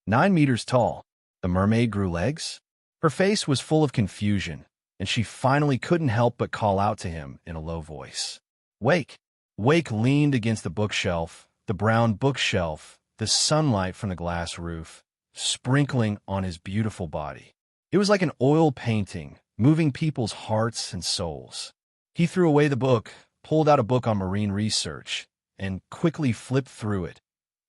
9 meters tall. The mermaid grew legs? Her face was full of confusion, and she finally couldn't help but call out to him in a low voice. "Wake!" Wake leaned against the bookshelf, the brown bookshelf, the sunlight from the glass roof, sprinkling on his beautiful body. It was like an oil painting, moving people's hearts and souls. He threw away the book, pulled out a book on marine research, and quickly flipped through it.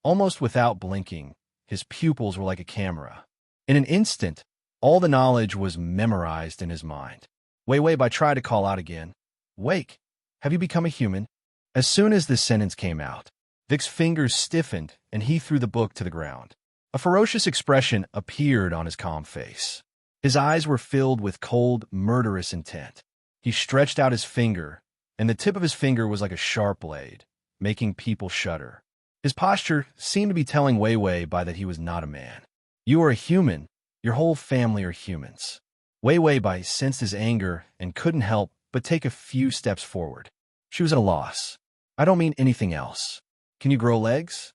Almost without blinking, his pupils were like a camera. In an instant, all the knowledge was memorized in his mind. Wei Wei Bai tried to call out again. "Wake, have you become a human?" As soon as this sentence came out, Vic's fingers stiffened and he threw the book to the ground. A ferocious expression appeared on his calm face. His eyes were filled with cold, murderous intent. He stretched out his finger, and the tip of his finger was like a sharp blade, making people shudder. His posture seemed to be telling Wei Wei Bai that he was not a man. You are a human. Your whole family are humans. Wei Wei Bai sensed his anger and couldn't help but take a few steps forward. She was at a loss. I don't mean anything else. Can you grow legs?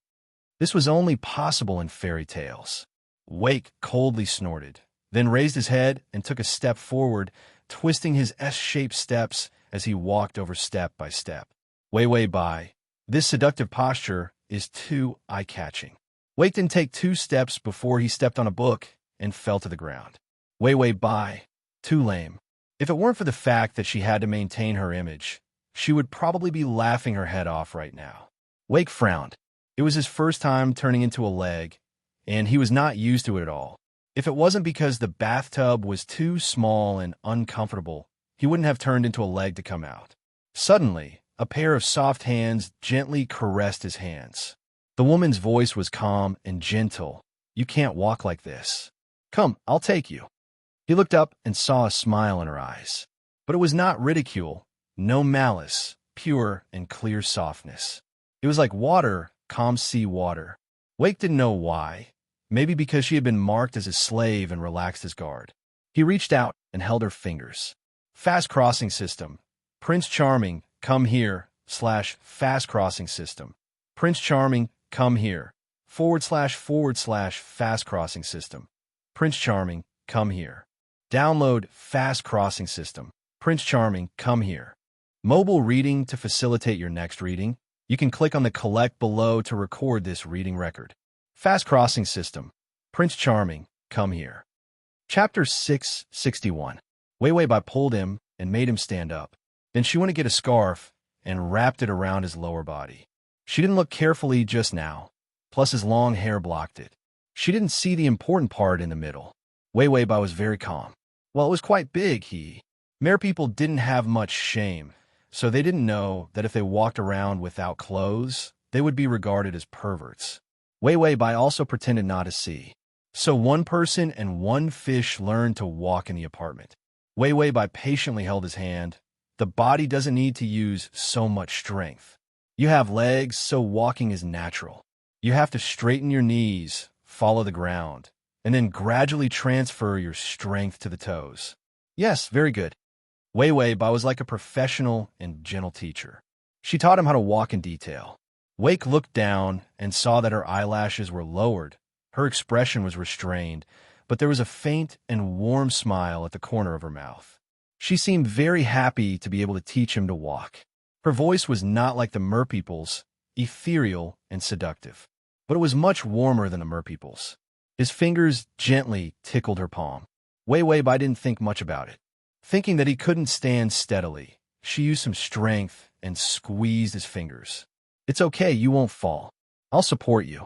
This was only possible in fairy tales. Wake coldly snorted, then raised his head and took a step forward, twisting his S-shaped steps as he walked over step by step. Wei Wei Bai, this seductive posture is too eye-catching. Wake didn't take 2 steps before he stepped on a book and fell to the ground. Wei Wei Bai, too lame. If it weren't for the fact that she had to maintain her image, she would probably be laughing her head off right now. Wake frowned. It was his first time turning into a leg, and he was not used to it at all. If it wasn't because the bathtub was too small and uncomfortable, he wouldn't have turned into a leg to come out. Suddenly, a pair of soft hands gently caressed his hands. The woman's voice was calm and gentle. You can't walk like this. Come, I'll take you. He looked up and saw a smile in her eyes. But it was not ridicule, no malice, pure and clear softness. It was like water, calm sea water. Wake didn't know why. Maybe because she had been marked as a slave and relaxed his guard. He reached out and held her fingers. Fast crossing system. Prince Charming, come here, /fast crossing system. Prince Charming, come here, / fast crossing system. Prince Charming, come here. Download fast crossing system. Prince Charming, come here. Mobile reading to facilitate your next reading. You can click on the collect below to record this reading record. Fast crossing system. Prince Charming, come here. Chapter 661. Wei Wei Bai pulled him and made him stand up. Then she went to get a scarf and wrapped it around his lower body. She didn't look carefully just now, plus his long hair blocked it. She didn't see the important part in the middle. Wei Wei Bai was very calm. Well, it was quite big, Mere people didn't have much shame, so they didn't know that if they walked around without clothes, they would be regarded as perverts. Wei Wei Bai also pretended not to see. So one person and one fish learned to walk in the apartment. Wei Wei Bai patiently held his hand. The body doesn't need to use so much strength. You have legs, so walking is natural. You have to straighten your knees, follow the ground, and then gradually transfer your strength to the toes. Yes, very good. Wei Wei Bai was like a professional and gentle teacher. She taught him how to walk in detail. Wake looked down and saw that her eyelashes were lowered. Her expression was restrained, but there was a faint and warm smile at the corner of her mouth. She seemed very happy to be able to teach him to walk. Her voice was not like the merpeople's, ethereal and seductive, but it was much warmer than the merpeople's. His fingers gently tickled her palm. Wei Wei Bai didn't think much about it. Thinking that he couldn't stand steadily, she used some strength and squeezed his fingers. It's okay, you won't fall. I'll support you.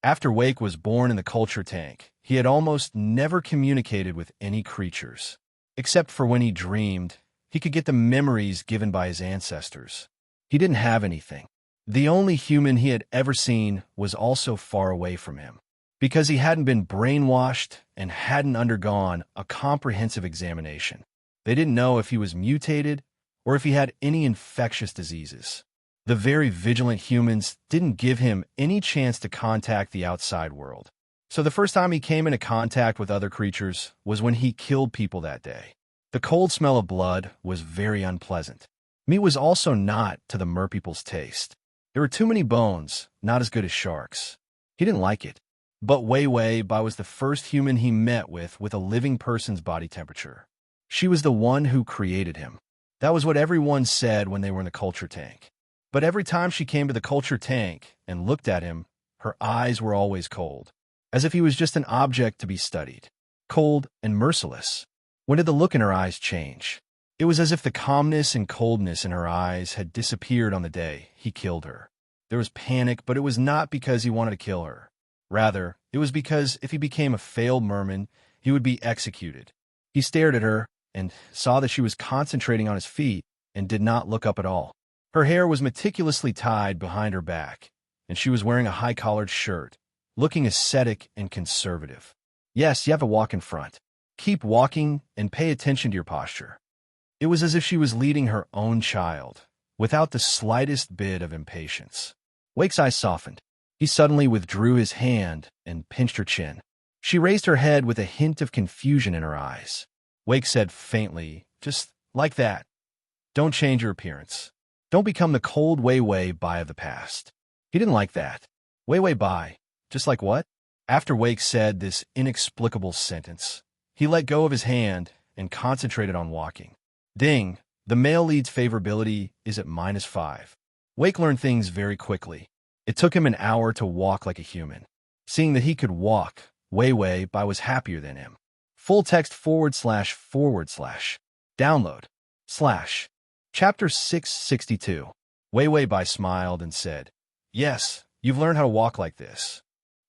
After Wake was born in the culture tank, he had almost never communicated with any creatures. Except for when he dreamed, he could get the memories given by his ancestors. He didn't have anything. The only human he had ever seen was also far away from him, because he hadn't been brainwashed and hadn't undergone a comprehensive examination. They didn't know if he was mutated or if he had any infectious diseases. The very vigilant humans didn't give him any chance to contact the outside world. So the first time he came into contact with other creatures was when he killed people that day. The cold smell of blood was very unpleasant. Meat was also not to the merpeople's taste. There were too many bones, not as good as sharks. He didn't like it. But Wei Wei Bai was the first human he met with a living person's body temperature. She was the one who created him. That was what everyone said when they were in the culture tank. But every time she came to the culture tank and looked at him, her eyes were always cold, as if he was just an object to be studied. Cold and merciless. When did the look in her eyes change? It was as if the calmness and coldness in her eyes had disappeared on the day he killed her. There was panic, but it was not because he wanted to kill her. Rather, it was because if he became a failed merman, he would be executed. He stared at her and saw that she was concentrating on his feet and did not look up at all. Her hair was meticulously tied behind her back, and she was wearing a high-collared shirt, looking ascetic and conservative. Yes, you have to walk in front. Keep walking and pay attention to your posture. It was as if she was leading her own child, without the slightest bit of impatience. Wake's eyes softened. He suddenly withdrew his hand and pinched her chin. She raised her head with a hint of confusion in her eyes. Wake said faintly, "Just like that. Don't change your appearance. Don't become the cold Wei Wei Bai of the past." He didn't like that. Wei Wei Bai? Just like what? After Wake said this inexplicable sentence, he let go of his hand and concentrated on walking. Ding! The male lead's favorability is at -5. Wake learned things very quickly. It took him an hour to walk like a human. Seeing that he could walk, Wei Wei Bai was happier than him. Full text // download / Chapter 662. Wei Wei Bai smiled and said, "Yes, you've learned how to walk like this."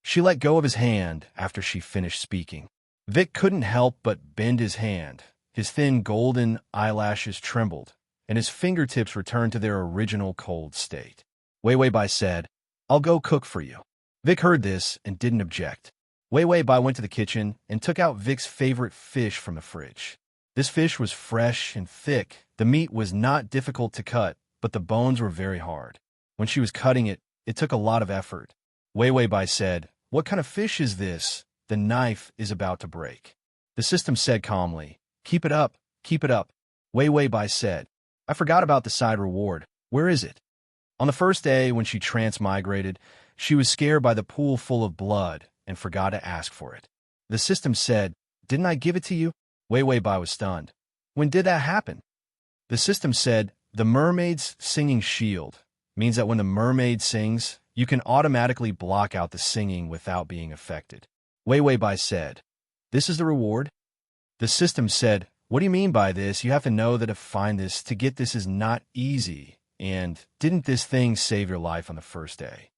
She let go of his hand after she finished speaking. Vic couldn't help but bend his hand. His thin golden eyelashes trembled, and his fingertips returned to their original cold state. Wei Wei Bai said, "I'll go cook for you." Vic heard this and didn't object. Wei Wei Bai went to the kitchen and took out Vic's favorite fish from the fridge. This fish was fresh and thick. The meat was not difficult to cut, but the bones were very hard. When she was cutting it, it took a lot of effort. Wei Wei Bai said, "What kind of fish is this? The knife is about to break." The system said calmly, "Keep it up, keep it up." Wei Wei Bai said, "I forgot about the side reward. Where is it?" On the first day when she transmigrated, she was scared by the pool full of blood and forgot to ask for it. The system said, "Didn't I give it to you?" Wei Wei Bai was stunned. "When did that happen?" The system said, "The mermaid's singing shield means that when the mermaid sings, you can automatically block out the singing without being affected." Wei Wei Bai said, "This is the reward?" The system said, "What do you mean by this? You have to know that to find this, to get this is not easy. And didn't this thing save your life on the first day?"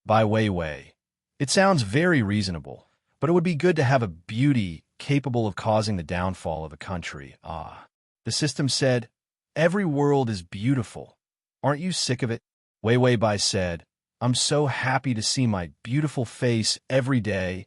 By Wei Wei. "It sounds very reasonable, but it would be good to have a beauty capable of causing the downfall of a country. Ah." The system said, "Every world is beautiful. Aren't you sick of it?" Wei Wei Bai said, "I'm so happy to see my beautiful face every day.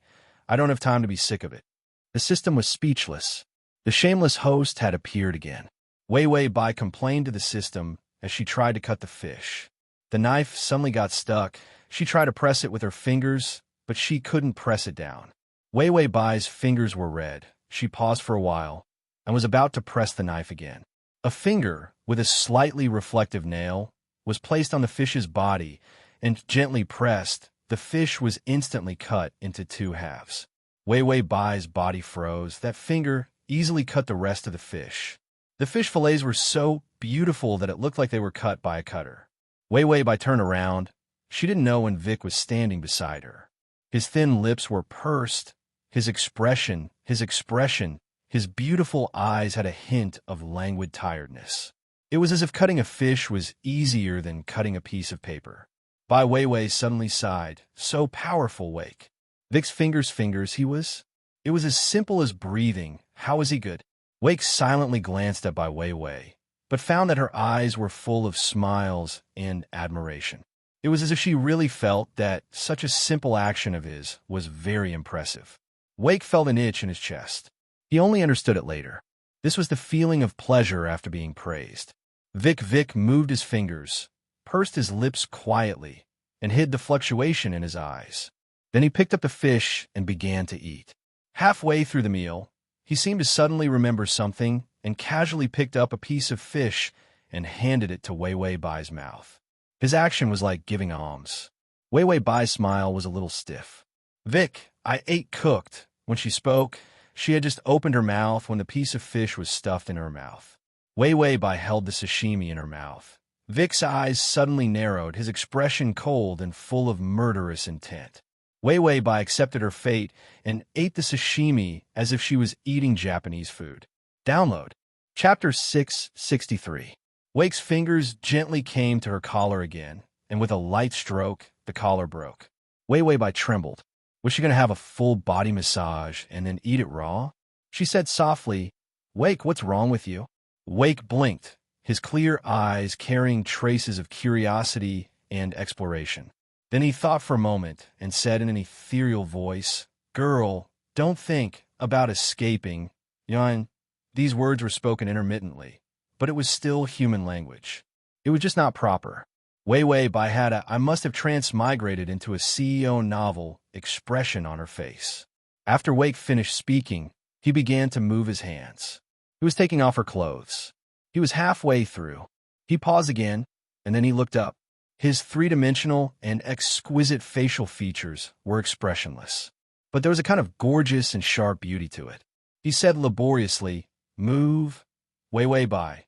I don't have time to be sick of it." The system was speechless. The shameless host had appeared again. Wei Wei Bai complained to the system as she tried to cut the fish. The knife suddenly got stuck. She tried to press it with her fingers, but she couldn't press it down. Wei Wei Bai's fingers were red. She paused for a while and was about to press the knife again. A finger with a slightly reflective nail was placed on the fish's body, and gently pressed, the fish was instantly cut into 2 halves. Wei Wei Bai's body froze. That finger easily cut the rest of the fish. The fish fillets were so beautiful that it looked like they were cut by a cutter. Wei Wei Bai turned around. She didn't know when Vic was standing beside her. His thin lips were pursed. His expression, his beautiful eyes had a hint of languid tiredness. It was as if cutting a fish was easier than cutting a piece of paper. Bai Wei Wei suddenly sighed. So powerful, Wake. Vic's fingers, he was. It was as simple as breathing. How was he good? Wake silently glanced at Bai Wei Wei, but found that her eyes were full of smiles and admiration. It was as if she really felt that such a simple action of his was very impressive. Wake felt an itch in his chest. He only understood it later. This was the feeling of pleasure after being praised. Vic moved his fingers, pursed his lips quietly, and hid the fluctuation in his eyes. Then he picked up the fish and began to eat. Halfway through the meal, he seemed to suddenly remember something and casually picked up a piece of fish and handed it to Wei Wei Bai's mouth. His action was like giving alms. Wei Wei Bai's smile was a little stiff. "Vic, I ate cooked." When she spoke, she had just opened her mouth when the piece of fish was stuffed in her mouth. Wei Wei Bai held the sashimi in her mouth. Vic's eyes suddenly narrowed, his expression cold and full of murderous intent. Wei Wei Bai accepted her fate and ate the sashimi as if she was eating Japanese food. Download. Chapter 663. Wake's fingers gently came to her collar again, and with a light stroke, the collar broke. Wei Wei Bai trembled. Was she going to have a full body massage and then eat it raw? She said softly, "Wake, what's wrong with you?" Wake blinked, his clear eyes carrying traces of curiosity and exploration. Then he thought for a moment and said in an ethereal voice, "Girl, don't think about escaping. Yan, these words were spoken intermittently, but it was still human language. It was just not proper. Wei Wei Bai had I must have transmigrated into a CEO novel expression on her face. After Wake finished speaking, he began to move his hands. He was taking off her clothes. He was halfway through. He paused again, and then he looked up. His three-dimensional and exquisite facial features were expressionless, but there was a kind of gorgeous and sharp beauty to it. He said laboriously, "Move, Wei Wei Bai.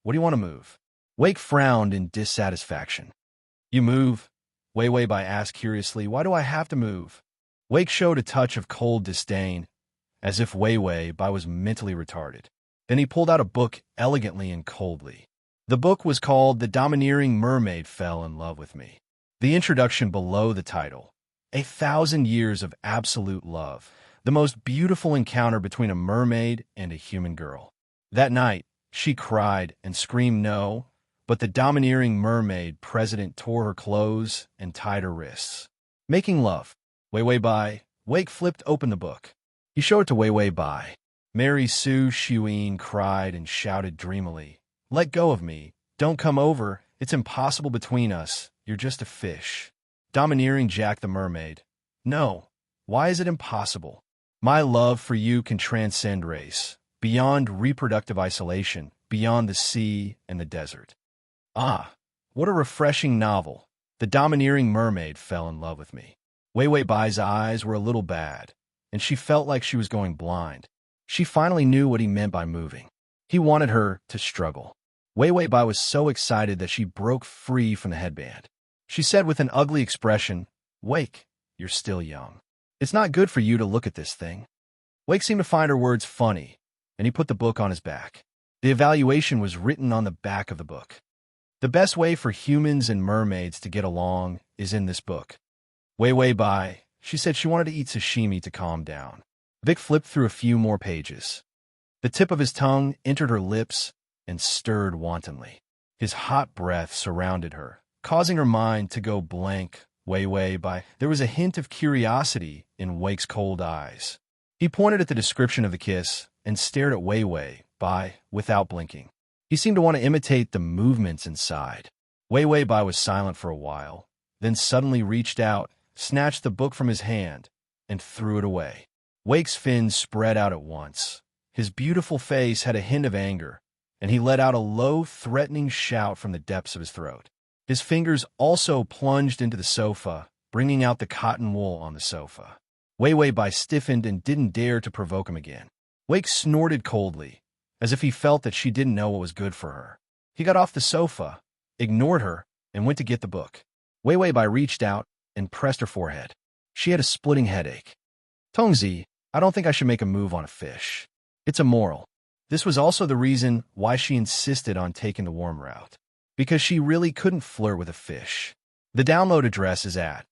What do you want to move?" Wake frowned in dissatisfaction. "You move?" Wei Wei Bai asked curiously. "Why do I have to move?" Wake showed a touch of cold disdain, as if Wei Wei Bai was mentally retarded. Then he pulled out a book elegantly and coldly. The book was called The Domineering Mermaid Fell in Love with Me. The introduction below the title, 1,000 Years of Absolute Love, the most beautiful encounter between a mermaid and a human girl. That night, she cried and screamed no, but the domineering mermaid president tore her clothes and tied her wrists. Making love. Wei Wei Bai. Wake flipped open the book. He showed it to Wei Wei Bai. Mary Sue Shuin cried and shouted dreamily, "Let go of me. Don't come over. It's impossible between us. You're just a fish." Domineering Jack the Mermaid. "No. Why is it impossible? My love for you can transcend race, beyond reproductive isolation, beyond the sea and the desert." Ah, what a refreshing novel. The Domineering Mermaid Fell in Love with Me. Wei Wei Bai's eyes were a little bad, and she felt like she was going blind. She finally knew what he meant by moving. He wanted her to struggle. Wei Wei Bai was so excited that she broke free from the headband. She said with an ugly expression, "Wake, you're still young. It's not good for you to look at this thing." Wake seemed to find her words funny, and he put the book on his back. The evaluation was written on the back of the book. The best way for humans and mermaids to get along is in this book. Wei Wei Bai, she said she wanted to eat sashimi to calm down. Vic flipped through a few more pages. The tip of his tongue entered her lips and stirred wantonly. His hot breath surrounded her, causing her mind to go blank. Wei Wei Bai. There was a hint of curiosity in Wake's cold eyes. He pointed at the description of the kiss and stared at Wei Wei Bai without blinking. He seemed to want to imitate the movements inside. Wei Wei Bai was silent for a while, then suddenly reached out, snatched the book from his hand, and threw it away. Wake's fins spread out at once. His beautiful face had a hint of anger, and he let out a low, threatening shout from the depths of his throat. His fingers also plunged into the sofa, bringing out the cotton wool on the sofa. Wei Wei Bai stiffened and didn't dare to provoke him again. Wake snorted coldly, as if he felt that she didn't know what was good for her. He got off the sofa, ignored her, and went to get the book. Wei Wei Bai reached out and pressed her forehead. She had a splitting headache. "Tongzi, I don't think I should make a move on a fish. It's immoral." This was also the reason why she insisted on taking the warm route, because she really couldn't flirt with a fish. The download address is at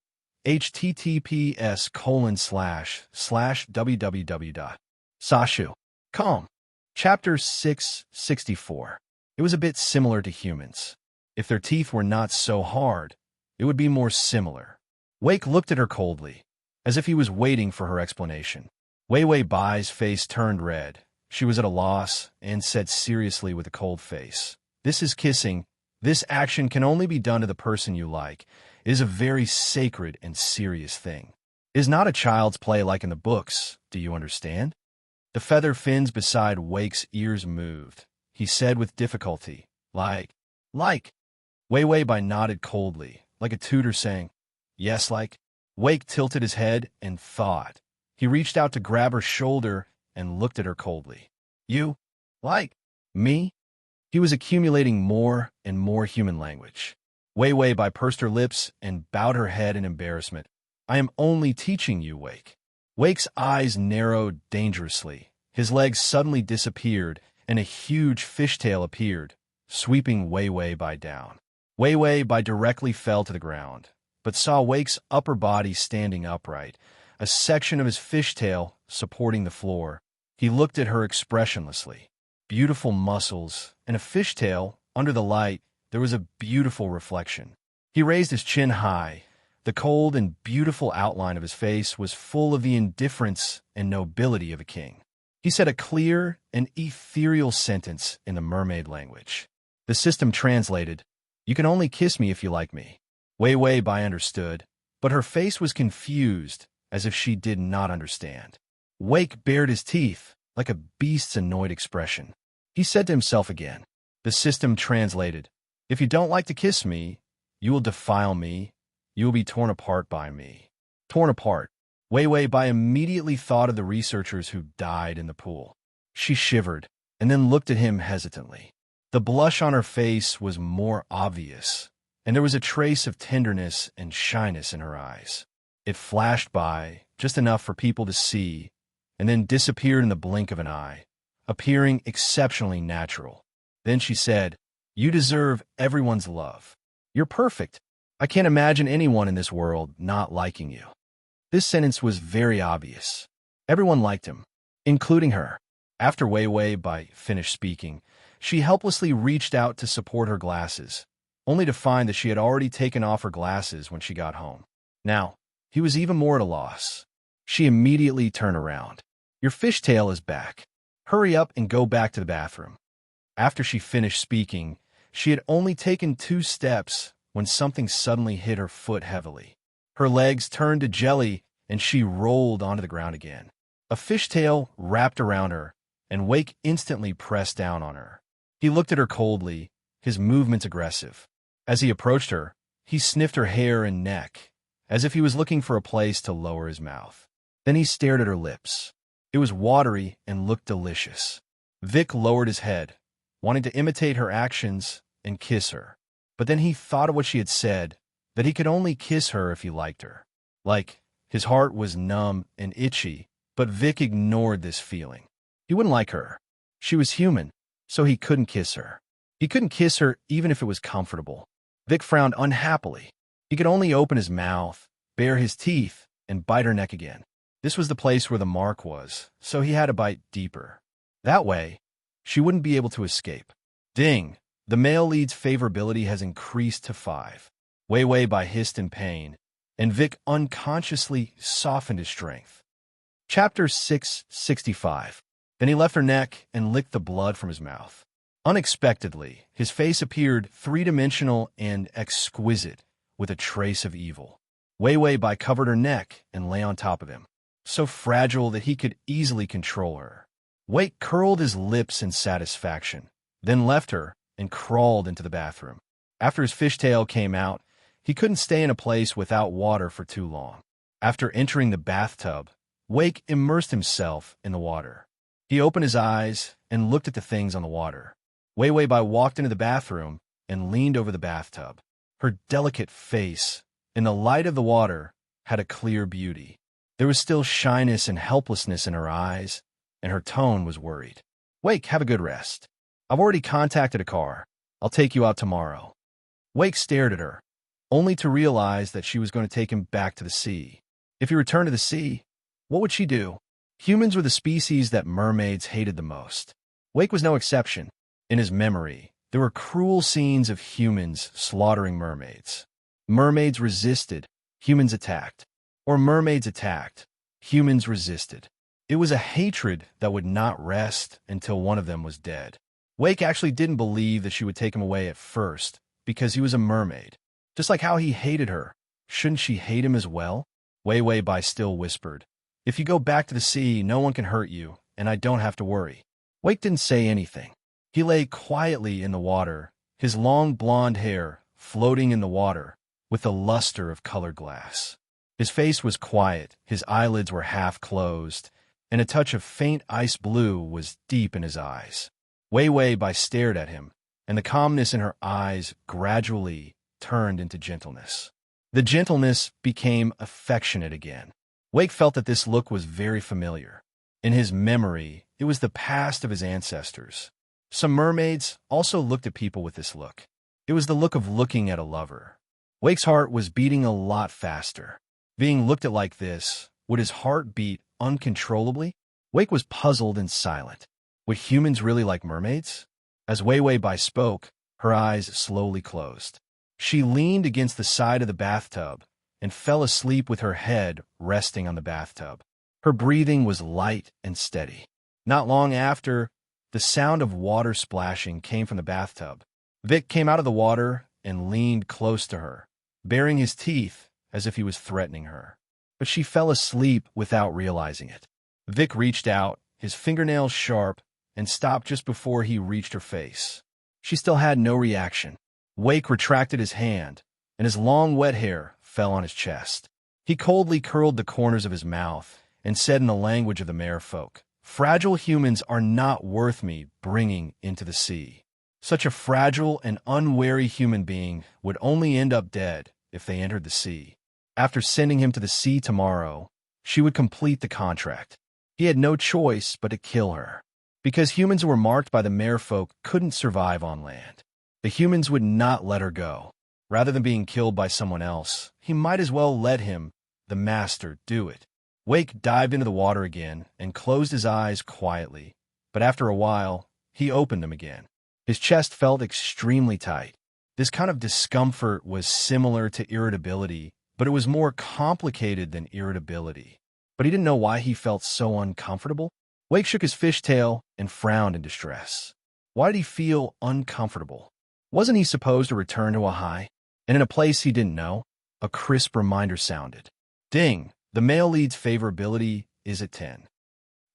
https://www.sashu.com. Chapter 664. It was a bit similar to humans. If their teeth were not so hard, it would be more similar. Wake looked at her coldly, as if he was waiting for her explanation. Wei Wei Bai's face turned red. She was at a loss and said seriously with a cold face, "This is kissing. This action can only be done to the person you like. It is a very sacred and serious thing. It is not a child's play like in the books. Do you understand?" The feather fins beside Wake's ears moved. He said with difficulty, Like. Wei Wei Bai nodded coldly, like a tutor saying, "Yes, like." Wake tilted his head and thought. He reached out to grab her shoulder and looked at her coldly. "You? Like? Me?" He was accumulating more and more human language. Wei Wei Bai pursed her lips and bowed her head in embarrassment. "I am only teaching you, Wake." Wake's eyes narrowed dangerously. His legs suddenly disappeared, and a huge fishtail appeared, sweeping Wei Wei Bai down. Wei Wei Bai directly fell to the ground, but saw Wake's upper body standing upright, a section of his fishtail supporting the floor. He looked at her expressionlessly. Beautiful muscles and a fishtail under the light. There was a beautiful reflection. He raised his chin high. The cold and beautiful outline of his face was full of the indifference and nobility of a king. He said a clear and ethereal sentence in the mermaid language. The system translated, "You can only kiss me if you like me." Wei Wei Bai understood, but her face was confused, as if she did not understand. Wake bared his teeth, like a beast's annoyed expression. He said to himself again. The system translated, "If you don't like to kiss me, you will defile me, you will be torn apart by me." Torn apart. Wei Wei Bai immediately thought of the researchers who died in the pool. She shivered, and then looked at him hesitantly. The blush on her face was more obvious, and there was a trace of tenderness and shyness in her eyes. It flashed by, just enough for people to see, and then disappeared in the blink of an eye, appearing exceptionally natural. Then she said, "You deserve everyone's love. You're perfect. I can't imagine anyone in this world not liking you." This sentence was very obvious. Everyone liked him, including her. After Wei Wei Bai finished speaking, she helplessly reached out to support her glasses, only to find that she had already taken off her glasses when she got home. Now, he was even more at a loss. She immediately turned around. "Your fishtail is back. Hurry up and go back to the bathroom." After she finished speaking, she had only taken 2 steps when something suddenly hit her foot heavily. Her legs turned to jelly, and she rolled onto the ground again. A fishtail wrapped around her, and Wake instantly pressed down on her. He looked at her coldly, his movements aggressive. As he approached her, he sniffed her hair and neck, as if he was looking for a place to lower his mouth. Then he stared at her lips. It was watery and looked delicious. Vic lowered his head, wanting to imitate her actions and kiss her. But then he thought of what she had said, that he could only kiss her if he liked her. His heart was numb and itchy, but Vic ignored this feeling. He wouldn't like her. She was human, so he couldn't kiss her. He couldn't kiss her even if it was comfortable. Vic frowned unhappily. He could only open his mouth, bare his teeth, and bite her neck again. This was the place where the mark was, so he had to bite deeper. That way, she wouldn't be able to escape. Ding! The male lead's favorability has increased to 5. Wei Wei Bai hissed in pain, and Vic unconsciously softened his strength. Chapter 665. Then he left her neck and licked the blood from his mouth. Unexpectedly, his face appeared 3-dimensional and exquisite, with a trace of evil. Wei Wei Bai covered her neck and lay on top of him, so fragile that he could easily control her. Wake curled his lips in satisfaction, then left her and crawled into the bathroom. After his fishtail came out, he couldn't stay in a place without water for too long. After entering the bathtub, Wake immersed himself in the water. He opened his eyes and looked at the things on the water. Wei Wei Bai walked into the bathroom and leaned over the bathtub. Her delicate face, in the light of the water, had a clear beauty. There was still shyness and helplessness in her eyes, and her tone was worried. "Wake, have a good rest. I've already contacted a car. I'll take you out tomorrow." Wake stared at her, only to realize that she was going to take him back to the sea. If he returned to the sea, what would she do? Humans were the species that mermaids hated the most. Wake was no exception. In his memory, there were cruel scenes of humans slaughtering mermaids. Mermaids resisted, humans attacked. Or mermaids attacked, humans resisted. It was a hatred that would not rest until one of them was dead. Wake actually didn't believe that she would take him away at first, because he was a mermaid. Just like how he hated her, shouldn't she hate him as well? Wei Wei Bai still whispered, "If you go back to the sea, no one can hurt you, and I don't have to worry." Wake didn't say anything. He lay quietly in the water, his long blonde hair floating in the water with the luster of colored glass. His face was quiet, his eyelids were half closed, and a touch of faint ice blue was deep in his eyes. Wei Wei Bai stared at him, and the calmness in her eyes gradually turned into gentleness. The gentleness became affectionate again. Wake felt that this look was very familiar. In his memory, it was the past of his ancestors. Some mermaids also looked at people with this look. It was the look of looking at a lover. Wake's heart was beating a lot faster. Being looked at like this, would his heart beat uncontrollably? Wake was puzzled and silent. Would humans really like mermaids? As Wei Wei Bai spoke, her eyes slowly closed. She leaned against the side of the bathtub and fell asleep with her head resting on the bathtub. Her breathing was light and steady. Not long after, the sound of water splashing came from the bathtub. Vic came out of the water and leaned close to her, baring his teeth as if he was threatening her. But she fell asleep without realizing it. Vic reached out, his fingernails sharp, and stopped just before he reached her face. She still had no reaction. Wake retracted his hand, and his long wet hair fell on his chest. He coldly curled the corners of his mouth and said in the language of the merfolk, "Fragile humans are not worth me bringing into the sea. Such a fragile and unwary human being would only end up dead if they entered the sea. After sending him to the sea tomorrow, she would complete the contract. He had no choice but to kill her. Because humans who were marked by the merfolk couldn't survive on land, the humans would not let her go. Rather than being killed by someone else, he might as well let him, the master, do it." Wake dived into the water again and closed his eyes quietly, but after a while, he opened them again. His chest felt extremely tight. This kind of discomfort was similar to irritability, but it was more complicated than irritability. But he didn't know why he felt so uncomfortable. Wake shook his fishtail and frowned in distress. Why did he feel uncomfortable? Wasn't he supposed to return to a high? And in a place he didn't know, a crisp reminder sounded. Ding! The male lead's favorability is at 10.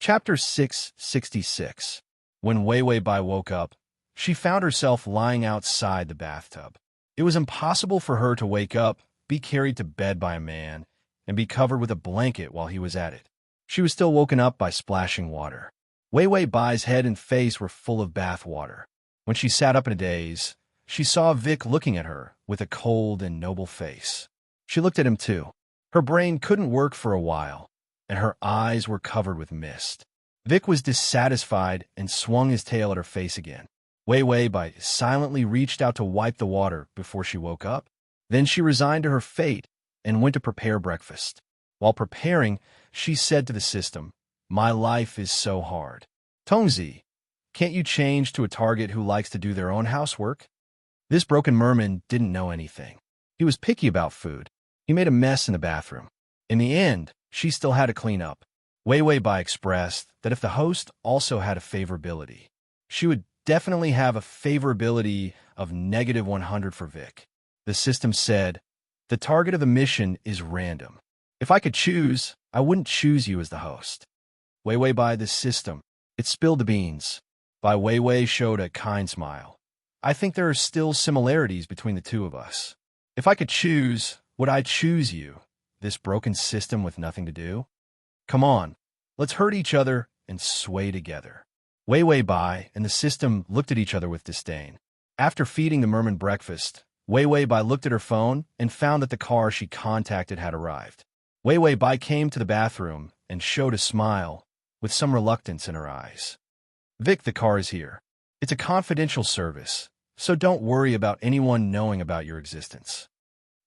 Chapter 666. When Wei Bai woke up, she found herself lying outside the bathtub. It was impossible for her to wake up, be carried to bed by a man, and be covered with a blanket while he was at it. She was still woken up by splashing water. Wei Bai's head and face were full of bath water. When she sat up in a daze, she saw Vic looking at her with a cold and noble face. She looked at him too. Her brain couldn't work for a while, and her eyes were covered with mist. Vic was dissatisfied and swung his tail at her face again. Wei Bai silently reached out to wipe the water before she woke up. Then she resigned to her fate and went to prepare breakfast. While preparing, she said to the system, "My life is so hard. Tongzi, can't you change to a target who likes to do their own housework?" This broken merman didn't know anything. He was picky about food. He made a mess in the bathroom. In the end, she still had to clean up. Wei Bai expressed that if the host also had a favorability, she would definitely have a favorability of -100 for Vic. The system said, "The target of the mission is random. If I could choose, I wouldn't choose you as the host." Wei Bai, the system, it spilled the beans. Wei showed a kind smile. "I think there are still similarities between the two of us. If I could choose, would I choose you, this broken system with nothing to do? Come on, let's hurt each other and sway together." Wei Bai and the system looked at each other with disdain. After feeding the merman breakfast, Wei Bai looked at her phone and found that the car she contacted had arrived. Wei Bai came to the bathroom and showed a smile with some reluctance in her eyes. "Vic, the car is here. It's a confidential service, so don't worry about anyone knowing about your existence."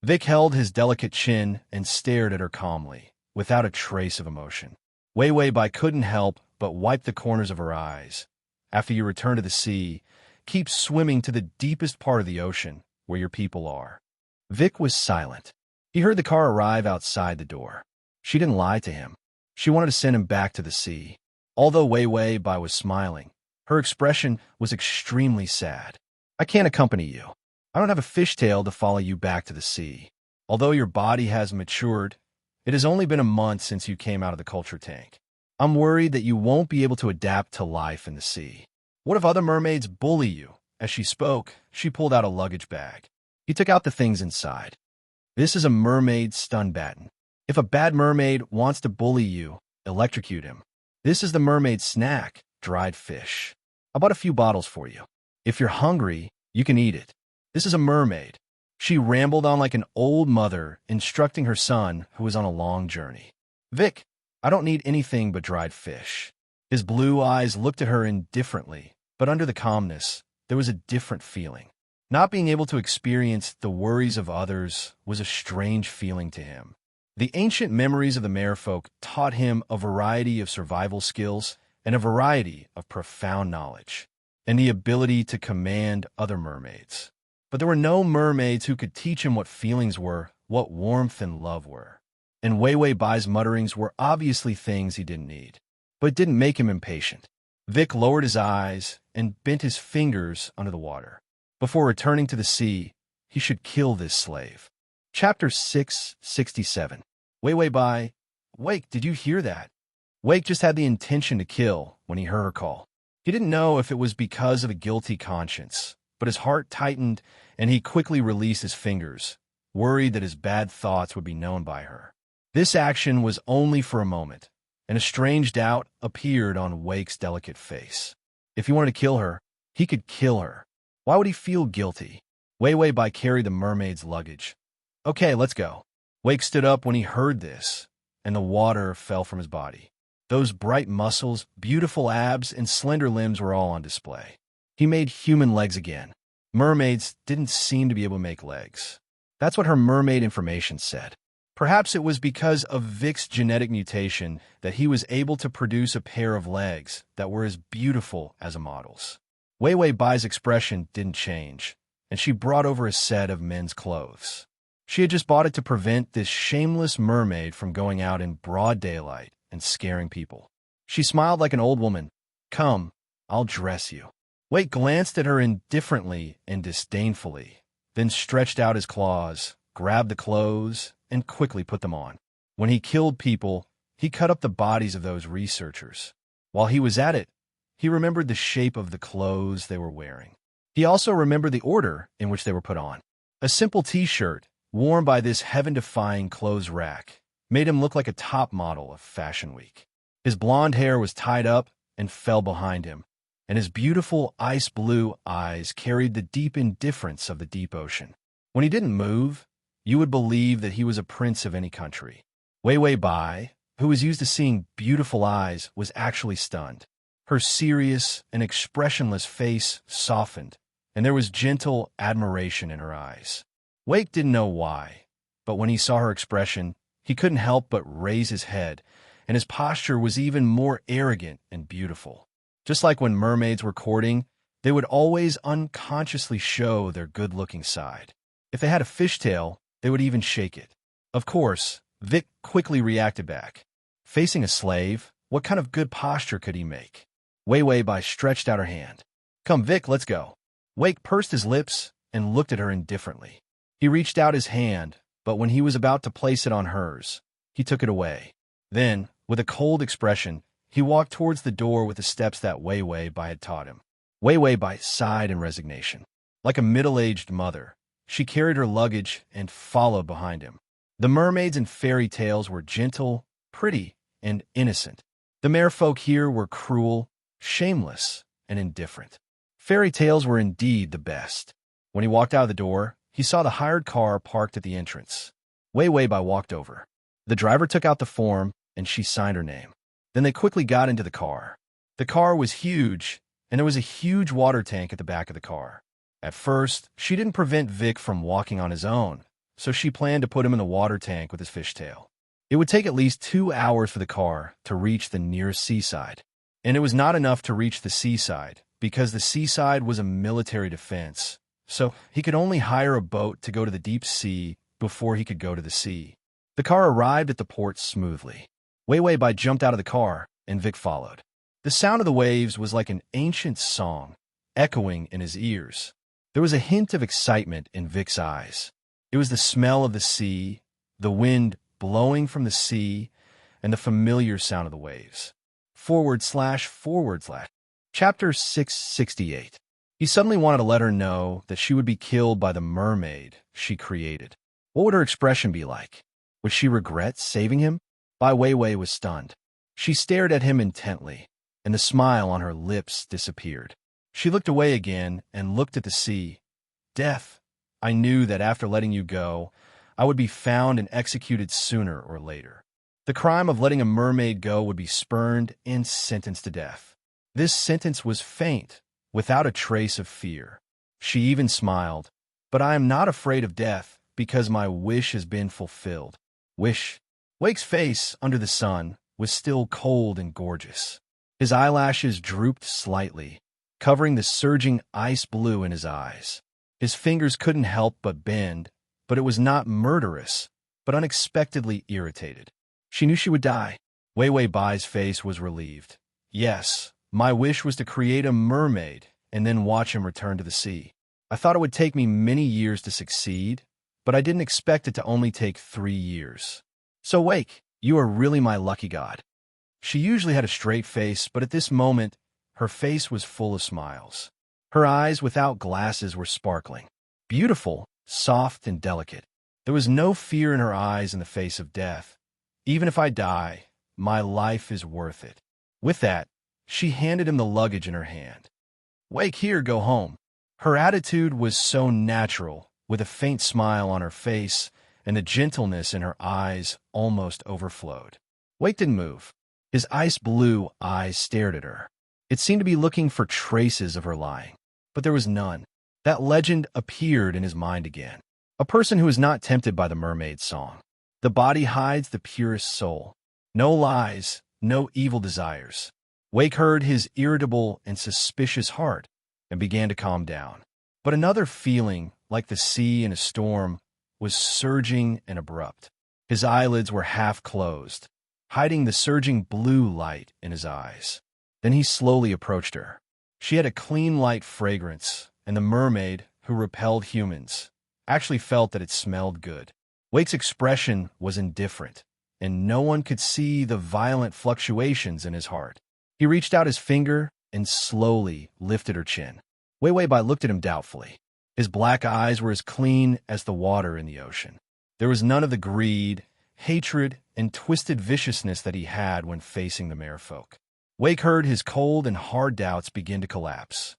Vic held his delicate chin and stared at her calmly, without a trace of emotion. Wei Bai couldn't help but wipe the corners of her eyes. "After you return to the sea, keep swimming to the deepest part of the ocean, where your people are." Vic was silent. He heard the car arrive outside the door. She didn't lie to him. She wanted to send him back to the sea. Although Wei Bai was smiling, her expression was extremely sad. "I can't accompany you. I don't have a fishtail to follow you back to the sea. Although your body has matured, it has only been a month since you came out of the culture tank. I'm worried that you won't be able to adapt to life in the sea. What if other mermaids bully you?" As she spoke, she pulled out a luggage bag. He took out the things inside. "This is a mermaid stun baton. If a bad mermaid wants to bully you, electrocute him. This is the mermaid snack, dried fish. I bought a few bottles for you. If you're hungry, you can eat it. This is a mermaid." She rambled on like an old mother, instructing her son, who was on a long journey. "Vic, I don't need anything but dried fish." His blue eyes looked at her indifferently, but under the calmness, there was a different feeling. Not being able to experience the worries of others was a strange feeling to him. The ancient memories of the merfolk taught him a variety of survival skills and a variety of profound knowledge, and the ability to command other mermaids. But there were no mermaids who could teach him what feelings were, what warmth and love were. And Wei Bai's mutterings were obviously things he didn't need. But it didn't make him impatient. Vic lowered his eyes and bent his fingers under the water. Before returning to the sea, he should kill this slave. Chapter 667. Wei Bai. Wake, did you hear that? Wake just had the intention to kill when he heard her call. He didn't know if it was because of a guilty conscience, but his heart tightened and he quickly released his fingers, worried that his bad thoughts would be known by her. This action was only for a moment, and a strange doubt appeared on Wake's delicate face. If he wanted to kill her, he could kill her. Why would he feel guilty? Wei Bai carried the mermaid's luggage. Okay, let's go. Wake stood up when he heard this, and the water fell from his body. Those bright muscles, beautiful abs, and slender limbs were all on display. He made human legs again. Mermaids didn't seem to be able to make legs. That's what her mermaid information said. Perhaps it was because of Vic's genetic mutation that he was able to produce a pair of legs that were as beautiful as a model's. Wei Bai's expression didn't change, and she brought over a set of men's clothes. She had just bought it to prevent this shameless mermaid from going out in broad daylight and scaring people. She smiled like an old woman. Come, I'll dress you. Wake glanced at her indifferently and disdainfully, then stretched out his claws, grabbed the clothes, and quickly put them on. When he killed people, he cut up the bodies of those researchers. While he was at it, he remembered the shape of the clothes they were wearing. He also remembered the order in which they were put on. A simple t-shirt, worn by this heaven-defying clothes rack, made him look like a top model of Fashion Week. His blonde hair was tied up and fell behind him, and his beautiful ice-blue eyes carried the deep indifference of the deep ocean. When he didn't move, you would believe that he was a prince of any country. Wei Bai, who was used to seeing beautiful eyes, was actually stunned. Her serious and expressionless face softened, and there was gentle admiration in her eyes. Wake didn't know why, but when he saw her expression, he couldn't help but raise his head, and his posture was even more arrogant and beautiful. Just like when mermaids were courting, they would always unconsciously show their good-looking side. If they had a fishtail, they would even shake it. Of course, Vic quickly reacted back. Facing a slave, what kind of good posture could he make? Wei Bai stretched out her hand. Come, Vic, let's go. Wake pursed his lips and looked at her indifferently. He reached out his hand, but when he was about to place it on hers, he took it away. Then, with a cold expression, he walked towards the door with the steps that Wei Bai had taught him. Wei Bai sighed in resignation. Like a middle-aged mother, she carried her luggage and followed behind him. The mermaids in fairy tales were gentle, pretty, and innocent. The merfolk here were cruel, shameless, and indifferent. Fairy tales were indeed the best. When he walked out of the door, he saw the hired car parked at the entrance. Wei Bai walked over. The driver took out the form, and she signed her name. Then they quickly got into the car. The car was huge, and there was a huge water tank at the back of the car. At first, she didn't prevent Vic from walking on his own, so she planned to put him in the water tank with his fishtail. It would take at least 2 hours for the car to reach the nearest seaside. And it was not enough to reach the seaside, because the seaside was a military defense, so he could only hire a boat to go to the deep sea before he could go to the sea. The car arrived at the port smoothly. Wei Bai jumped out of the car, and Vic followed. The sound of the waves was like an ancient song, echoing in his ears. There was a hint of excitement in Vic's eyes. It was the smell of the sea, the wind blowing from the sea, and the familiar sound of the waves. // Chapter 668. He suddenly wanted to let her know that she would be killed by the mermaid she created. What would her expression be like? Would she regret saving him? Bai Wei was stunned. She stared at him intently, and the smile on her lips disappeared. She looked away again and looked at the sea. Death, I knew that after letting you go, I would be found and executed sooner or later. The crime of letting a mermaid go would be spurned and sentenced to death. This sentence was faint, without a trace of fear. She even smiled. But I am not afraid of death, because my wish has been fulfilled. Wish. Wake's face, under the sun, was still cold and gorgeous. His eyelashes drooped slightly, covering the surging ice blue in his eyes. His fingers couldn't help but bend, but it was not murderous, but unexpectedly irritated. She knew she would die. Wei Bai's face was relieved. Yes, My wish was to create a mermaid and then watch him return to the sea. I thought it would take me many years to succeed, but I didn't expect it to only take 3 years. So Wake, you are really my lucky god. She usually had a straight face, but at this moment, her face was full of smiles. Her eyes without glasses were sparkling. Beautiful, soft, and delicate. There was no fear in her eyes in the face of death. Even if I die, my life is worth it. With that, she handed him the luggage in her hand. Wake, here, go home. Her attitude was so natural, with a faint smile on her face, and the gentleness in her eyes almost overflowed. Wake didn't move. His ice-blue eyes stared at her. It seemed to be looking for traces of her lying. But there was none. That legend appeared in his mind again. A person who is not tempted by the mermaid's song. The body hides the purest soul. No lies, no evil desires. Wake heard his irritable and suspicious heart and began to calm down. But another feeling, like the sea in a storm, was surging and abrupt. His eyelids were half closed, hiding the surging blue light in his eyes. Then he slowly approached her. She had a clean, light fragrance, and the mermaid, who repelled humans, actually felt that it smelled good. Wake's expression was indifferent, and no one could see the violent fluctuations in his heart. He reached out his finger and slowly lifted her chin. Wei Bai looked at him doubtfully. His black eyes were as clean as the water in the ocean. There was none of the greed, hatred, and twisted viciousness that he had when facing the merfolk. Wake heard his cold and hard doubts begin to collapse.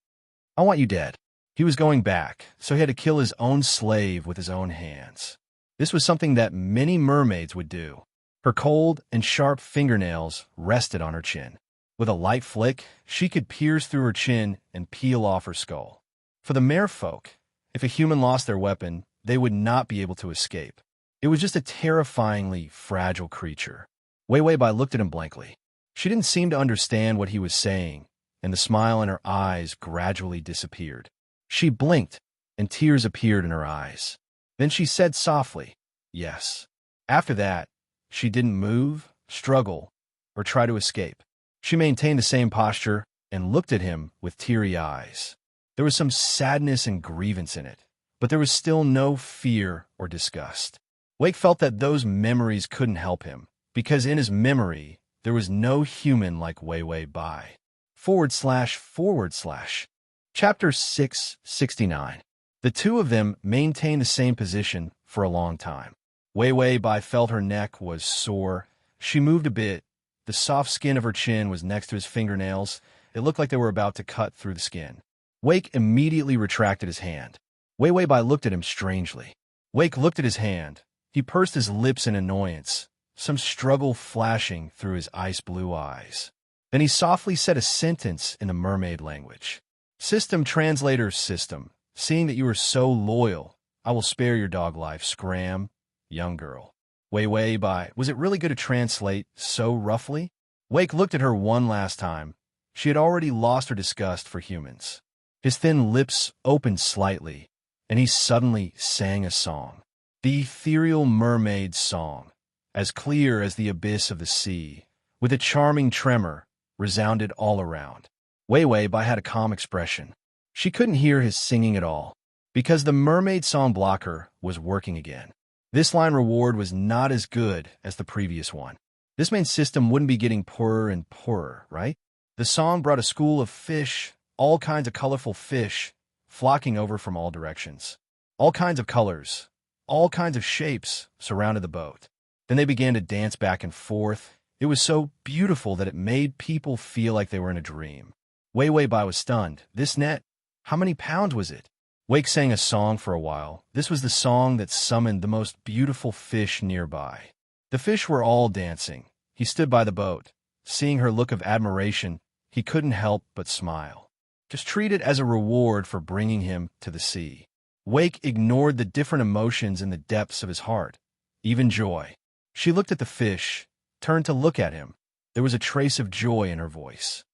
I want you dead. He was going back, so he had to kill his own slave with his own hands. This was something that many mermaids would do. Her cold and sharp fingernails rested on her chin. With a light flick, she could pierce through her chin and peel off her skull. For the merfolk, if a human lost their weapon, they would not be able to escape. It was just a terrifyingly fragile creature. Wei Bai looked at him blankly. She didn't seem to understand what he was saying, and the smile in her eyes gradually disappeared. She blinked, and tears appeared in her eyes. Then she said softly, "Yes." After that, she didn't move, struggle, or try to escape. She maintained the same posture and looked at him with teary eyes. There was some sadness and grievance in it, but there was still no fear or disgust. Wake felt that those memories couldn't help him, because in his memory, there was no human like Wei Bai. // Chapter 669. The two of them maintained the same position for a long time. Wei Bai felt her neck was sore. She moved a bit. The soft skin of her chin was next to his fingernails. It looked like they were about to cut through the skin. Wake immediately retracted his hand. Wei Bai looked at him strangely. Wake looked at his hand. He pursed his lips in annoyance, some struggle flashing through his ice-blue eyes. Then he softly said a sentence in the mermaid language. System translator system, seeing that you are so loyal, I will spare your dog life, scram, young girl. Wei Bai, was it really good to translate so roughly? Wake looked at her one last time. She had already lost her disgust for humans. His thin lips opened slightly, and he suddenly sang a song. The ethereal mermaid song, as clear as the abyss of the sea, with a charming tremor, resounded all around. Wei Bai had a calm expression. She couldn't hear his singing at all, because the mermaid song blocker was working again. This line reward was not as good as the previous one. This main system wouldn't be getting poorer and poorer, right? The song brought a school of fish, all kinds of colorful fish, flocking over from all directions. All kinds of colors, all kinds of shapes surrounded the boat. Then they began to dance back and forth. It was so beautiful that it made people feel like they were in a dream. Wei Bai was stunned. This net, how many pounds was it? Wake sang a song for a while. This was the song that summoned the most beautiful fish nearby. The fish were all dancing. He stood by the boat. Seeing her look of admiration, he couldn't help but smile. Just treat it as a reward for bringing him to the sea. Wake ignored the different emotions in the depths of his heart, even joy. She looked at the fish, turned to look at him. There was a trace of joy in her voice.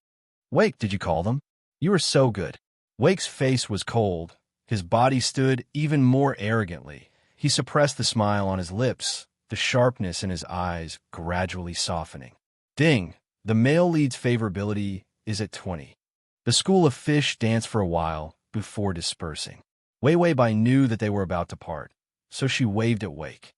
Wake, did you call them? You are so good. Wake's face was cold. His body stood even more arrogantly. He suppressed the smile on his lips, the sharpness in his eyes gradually softening. Ding! The male lead's favorability is at 20. The school of fish danced for a while before dispersing. Wei Wei Bai knew that they were about to part, so she waved at Wake.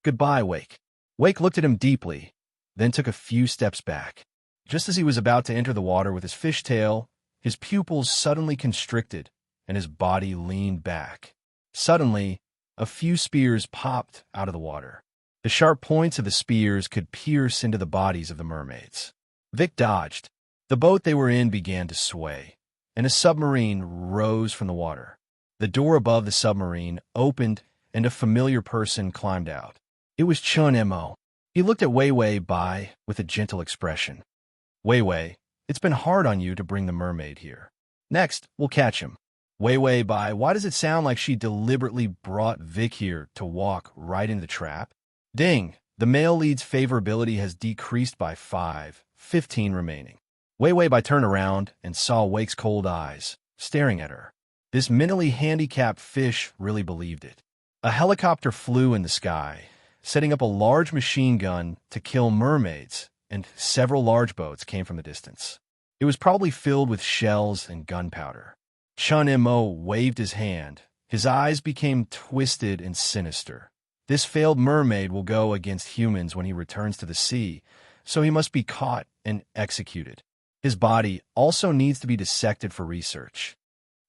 "Goodbye, Wake." Wake looked at him deeply, then took a few steps back. Just as he was about to enter the water with his fishtail, his pupils suddenly constricted and his body leaned back. Suddenly, a few spears popped out of the water. The sharp points of the spears could pierce into the bodies of the mermaids. Vic dodged. The boat they were in began to sway, and a submarine rose from the water. The door above the submarine opened, and a familiar person climbed out. It was Chun Mo. He looked at Wei Wei Bai with a gentle expression. "Wei Wei, it's been hard on you to bring the mermaid here. Next, we'll catch him." Wei Wei Bai, why does it sound like she deliberately brought Vic here to walk right into the trap? Ding! The male lead's favorability has decreased by 5, 15 remaining. Wei Wei Bai turned around and saw Wake's cold eyes, staring at her. This mentally handicapped fish really believed it. A helicopter flew in the sky, setting up a large machine gun to kill mermaids, and several large boats came from the distance. It was probably filled with shells and gunpowder. Chun Mo waved his hand. His eyes became twisted and sinister. This failed mermaid will go against humans when he returns to the sea, so he must be caught and executed. His body also needs to be dissected for research.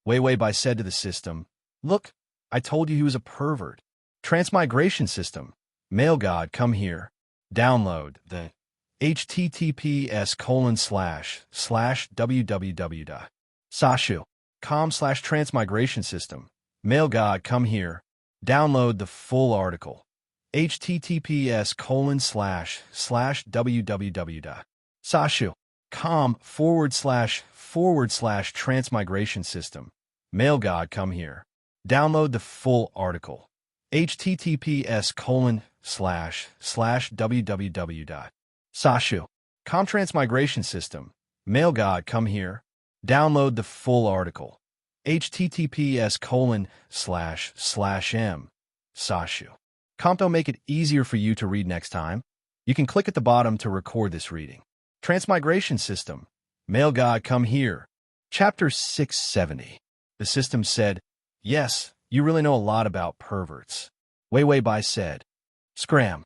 Wei Wei Bai said to the system, "Look, I told you he was a pervert. Transmigration system. Male God, come here. Download the https://www.sashu.com/transmigration system. Male God, come here. Download the full article. https://www.sashu.com/transmigration system. Male God, come here. Download the full article. https://www.sashu.com transmigration system. Male God, come here. Download the full article. https://m sashu. Compto make it easier for you to read next time. You can click at the bottom to record this reading. Transmigration system. Male God, come here. Chapter 670. The system said, "Yes, you really know a lot about perverts." Wei Wei Bai said, "Scram.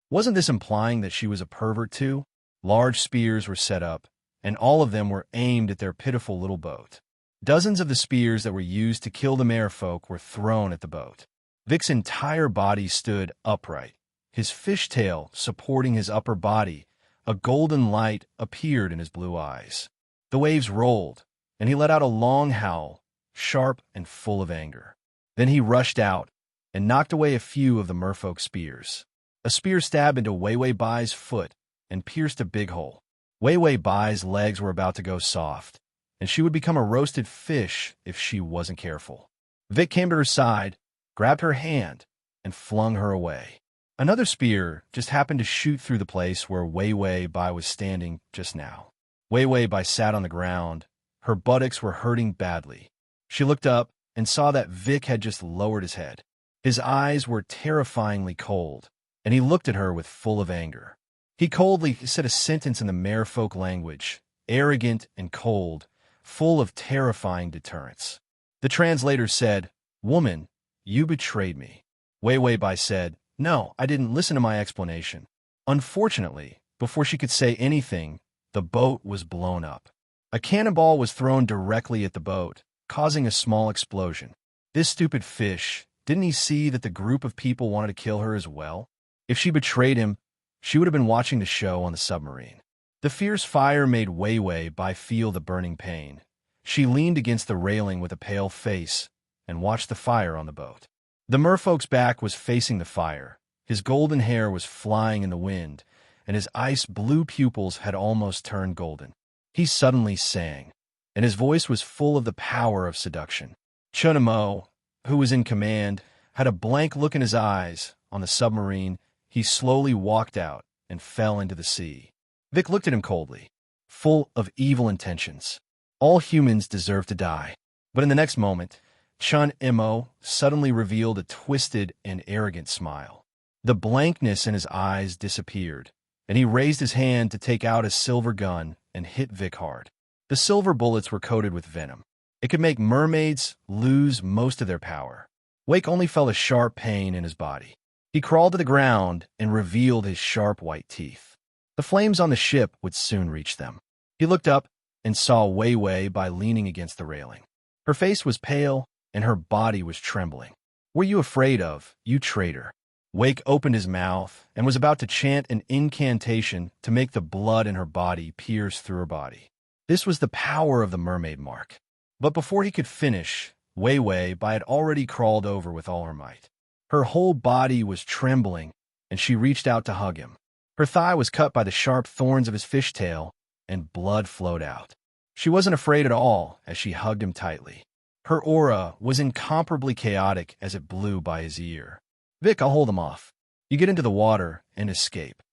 Wasn't this implying that she was a pervert too?" Large spears were set up, and all of them were aimed at their pitiful little boat. Dozens of the spears that were used to kill the merfolk were thrown at the boat. Vic's entire body stood upright, his fishtail supporting his upper body. A golden light appeared in his blue eyes. The waves rolled, and he let out a long howl, sharp and full of anger. Then he rushed out and knocked away a few of the merfolk spears. A spear stabbed into Wei Wei Bai's foot and pierced a big hole. Wei Wei Bai's legs were about to go soft, and she would become a roasted fish if she wasn't careful. Vic came to her side, grabbed her hand, and flung her away. Another spear just happened to shoot through the place where Wei Wei Bai was standing just now. Wei Wei Bai sat on the ground. Her buttocks were hurting badly. She looked up and saw that Vic had just lowered his head. His eyes were terrifyingly cold, and he looked at her with full of anger. He coldly said a sentence in the merfolk language, arrogant and cold, full of terrifying deterrence. The translator said, "Woman, you betrayed me." Wei Wei Bai said, "No, I didn't. Listen to my explanation." Unfortunately, before she could say anything, the boat was blown up. A cannonball was thrown directly at the boat, causing a small explosion. This stupid fish, didn't he see that the group of people wanted to kill her as well? If she betrayed him, she would have been watching the show on the submarine. The fierce fire made Wei Wei Bai feel the burning pain. She leaned against the railing with a pale face and watched the fire on the boat. The merfolk's back was facing the fire. His golden hair was flying in the wind, and his ice-blue pupils had almost turned golden. He suddenly sang, and his voice was full of the power of seduction. Chun Mo, who was in command, had a blank look in his eyes. On the submarine, he slowly walked out and fell into the sea. Vic looked at him coldly, full of evil intentions. All humans deserve to die. But in the next moment, Chun Mo suddenly revealed a twisted and arrogant smile. The blankness in his eyes disappeared, and he raised his hand to take out his silver gun and hit Vic hard. The silver bullets were coated with venom. It could make mermaids lose most of their power. Wake only felt a sharp pain in his body. He crawled to the ground and revealed his sharp white teeth. The flames on the ship would soon reach them. He looked up and saw Wei Wei by leaning against the railing. Her face was pale and her body was trembling. "What are you afraid of, you traitor?" Wake opened his mouth and was about to chant an incantation to make the blood in her body pierce through her body. This was the power of the mermaid mark. But before he could finish, Wei Wei had already crawled over with all her might. Her whole body was trembling, and she reached out to hug him. Her thigh was cut by the sharp thorns of his fishtail, and blood flowed out. She wasn't afraid at all as she hugged him tightly. Her aura was incomparably chaotic as it blew by his ear. "Vic, I'll hold him off. You get into the water and escape."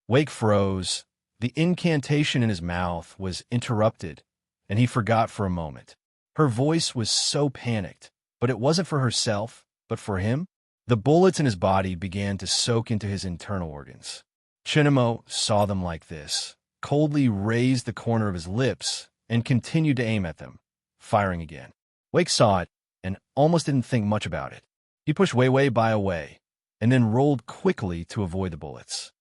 Wake froze. The incantation in his mouth was interrupted, and he forgot for a moment. Her voice was so panicked, but it wasn't for herself, but for him. The bullets in his body began to soak into his internal organs. Chinamo saw them like this, coldly raised the corner of his lips, and continued to aim at them, firing again. Wake saw it and almost didn't think much about it. He pushed Wei Wei away, and then rolled quickly to avoid the bullets.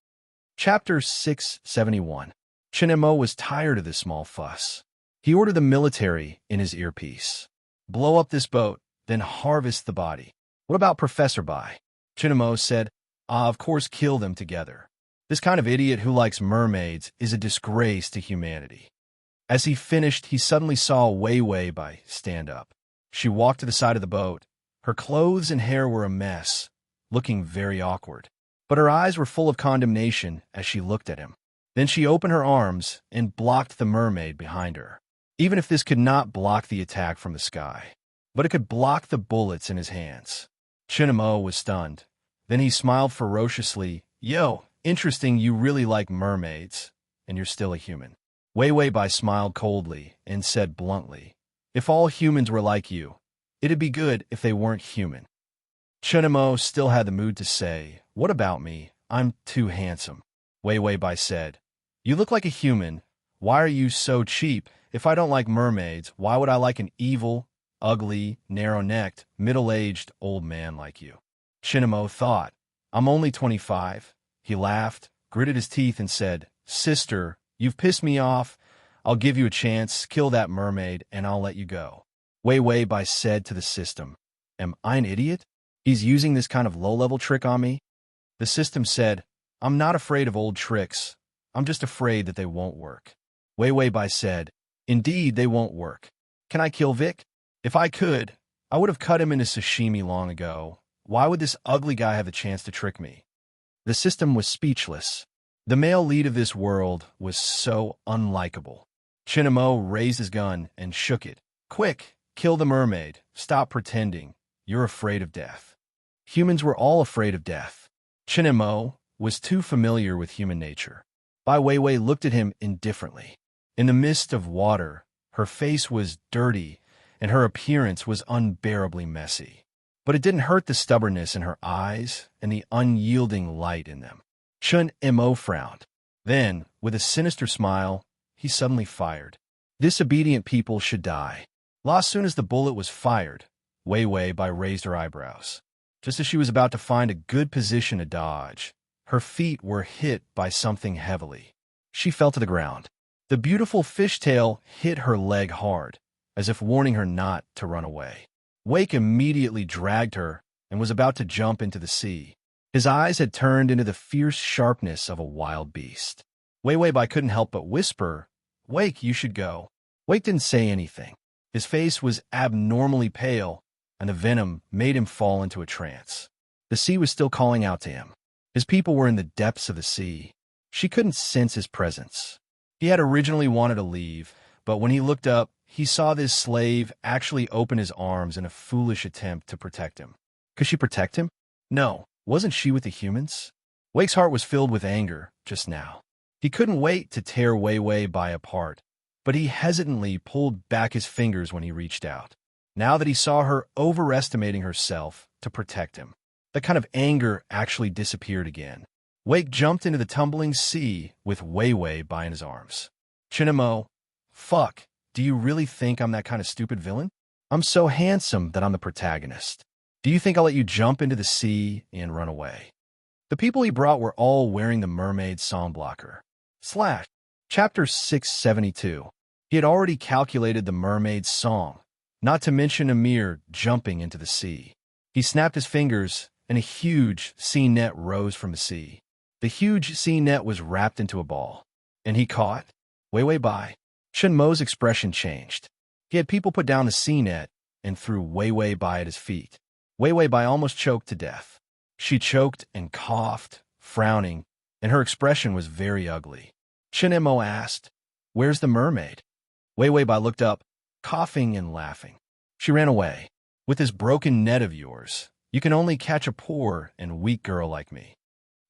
Chapter 671. Chinamo was tired of this small fuss. He ordered the military in his earpiece. "Blow up this boat, then harvest the body." "What about Professor Bai?" Chinamo said, "Of course kill them together. This kind of idiot who likes mermaids is a disgrace to humanity." As he finished, he suddenly saw Wei Wei stand up. She walked to the side of the boat. Her clothes and hair were a mess, looking very awkward. But her eyes were full of condemnation as she looked at him. Then she opened her arms and blocked the mermaid behind her. Even if this could not block the attack from the sky, but it could block the bullets in his hands. Chinamo was stunned. Then he smiled ferociously. "Yo, interesting you really like mermaids, and you're still a human." Wei Wei smiled coldly and said bluntly, "If all humans were like you, it'd be good if they weren't human." Chinamo still had the mood to say, "What about me? I'm too handsome." Wei Wei said, "You look like a human. Why are you so cheap? If I don't like mermaids, why would I like an evil, ugly, narrow-necked, middle-aged old man like you?" Chinamo thought, "I'm only 25. He laughed, gritted his teeth, and said, "Sister, you've pissed me off. I'll give you a chance, kill that mermaid, and I'll let you go." Wei Wei said to the system, "Am I an idiot? He's using this kind of low-level trick on me?" The system said, "I'm not afraid of old tricks. I'm just afraid that they won't work." Wei Wei said, "Indeed, they won't work. Can I kill Vic? If I could, I would have cut him into sashimi long ago. Why would this ugly guy have the chance to trick me?" The system was speechless. The male lead of this world was so unlikable. Chinamo raised his gun and shook it. "Quick, kill the mermaid. Stop pretending. You're afraid of death." Humans were all afraid of death. Chinamo was too familiar with human nature. Bai Weiwei looked at him indifferently. In the midst of water, her face was dirty, and her appearance was unbearably messy. But it didn't hurt the stubbornness in her eyes and the unyielding light in them. Chun Mo frowned. Then, with a sinister smile, he suddenly fired. Disobedient people should die. As soon as the bullet was fired, Wei raised her eyebrows. Just as she was about to find a good position to dodge, her feet were hit by something heavily. She fell to the ground. The beautiful fishtail hit her leg hard, as if warning her not to run away. Wake immediately dragged her and was about to jump into the sea. His eyes had turned into the fierce sharpness of a wild beast. Wei couldn't help but whisper, "Wake, you should go." Wake didn't say anything. His face was abnormally pale, and the venom made him fall into a trance. The sea was still calling out to him. His people were in the depths of the sea. She couldn't sense his presence. He had originally wanted to leave, but when he looked up, he saw this slave actually open his arms in a foolish attempt to protect him. Could she protect him? No, wasn't she with the humans? Wake's heart was filled with anger just now. He couldn't wait to tear Wei apart, but he hesitantly pulled back his fingers when he reached out. Now that he saw her overestimating herself to protect him, that kind of anger actually disappeared again. Wake jumped into the tumbling sea with Wei in his arms. Chinamo, fuck, Do you really think I'm that kind of stupid villain? I'm so handsome that I'm the protagonist. Do you think I'll let you jump into the sea and run away? The people he brought were all wearing the mermaid song blocker. Chapter 672. He had already calculated the mermaid's song, not to mention Amir jumping into the sea. He snapped his fingers, and a huge sea net rose from the sea. The huge sea net was wrapped into a ball, and he caught Wei Bai. Shen Mo's expression changed. He had people put down the sea net and threw Wei Bai at his feet. Wei Bai almost choked to death. She choked and coughed, frowning, and her expression was very ugly. Shen Mo asked, "Where's the mermaid?" Wei Bai looked up, coughing and laughing. She ran away. "With this broken net of yours, you can only catch a poor and weak girl like me."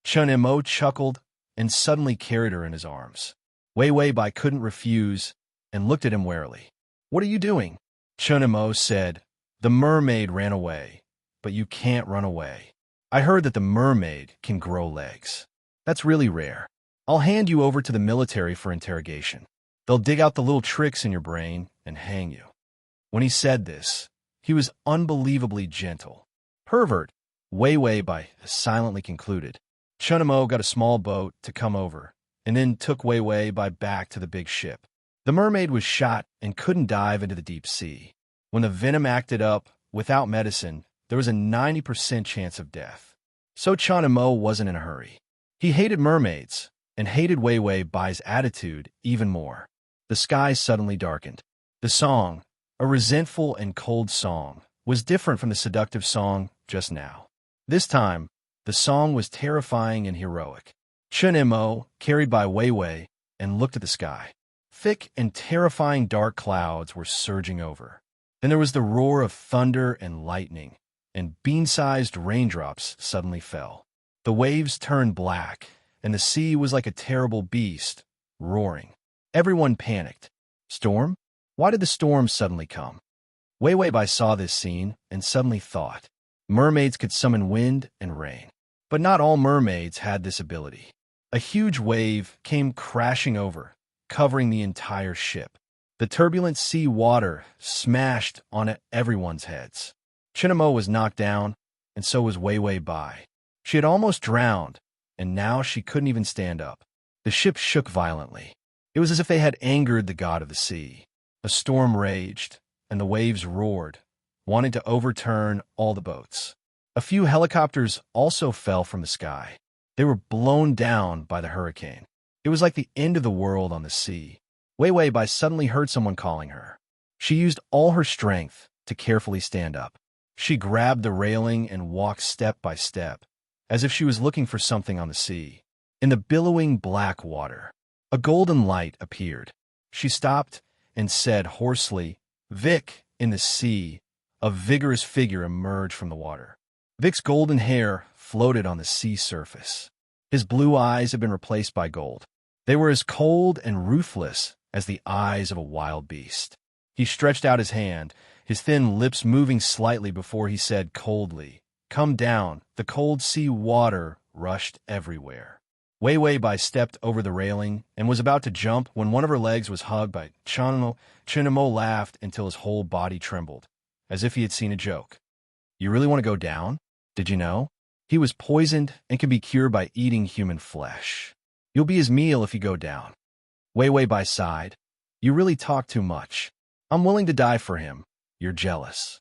Shen Mo chuckled and suddenly carried her in his arms. Wei Bai couldn't refuse and looked at him warily. "What are you doing?" Shen Mo said, "The mermaid ran away, but you can't run away. I heard that the mermaid can grow legs. That's really rare. I'll hand you over to the military for interrogation. They'll dig out the little tricks in your brain and hang you." When he said this, he was unbelievably gentle. "Pervert," Wei Bai silently concluded. Shen Mo got a small boat to come over, and then took Wei Bai back to the big ship. The mermaid was shot and couldn't dive into the deep sea. When the venom acted up, without medicine, there was a 90% chance of death. So Shen Mo wasn't in a hurry. He hated mermaids, and hated Wei Bai's attitude even more. The sky suddenly darkened. The song, a resentful and cold song, was different from the seductive song just now. This time, the song was terrifying and heroic. Shen Mo, carried by Wei, and looked at the sky. Thick and terrifying dark clouds were surging over. Then there was the roar of thunder and lightning, and bean-sized raindrops suddenly fell. The waves turned black, and the sea was like a terrible beast, roaring. Everyone panicked. Storm? Why did the storm suddenly come? Wei Bai saw this scene and suddenly thought, mermaids could summon wind and rain. But not all mermaids had this ability. A huge wave came crashing over, covering the entire ship. The turbulent sea water smashed on everyone's heads. Shen Mo was knocked down, and so was Wei Bai. She had almost drowned, and now she couldn't even stand up. The ship shook violently. It was as if they had angered the god of the sea. A storm raged, and the waves roared, wanting to overturn all the boats. A few helicopters also fell from the sky. They were blown down by the hurricane. It was like the end of the world on the sea. Wei Bai suddenly heard someone calling her. She used all her strength to carefully stand up. She grabbed the railing and walked step by step, as if she was looking for something on the sea. In the billowing black water, a golden light appeared. She stopped and said hoarsely, "Vic!" In the sea, a vigorous figure emerged from the water. Vic's golden hair floated on the sea surface. His blue eyes had been replaced by gold. They were as cold and ruthless as the eyes of a wild beast. He stretched out his hand, his thin lips moving slightly before he said coldly, "Come down." The cold sea water rushed everywhere. Wei Bai stepped over the railing and was about to jump when one of her legs was hugged by Shen Mo. Shen Mo laughed until his whole body trembled, as if he had seen a joke. "You really want to go down? Did you know? He was poisoned and can be cured by eating human flesh. You'll be his meal if you go down." Wei Bai sighed. "You really talk too much. I'm willing to die for him. You're jealous."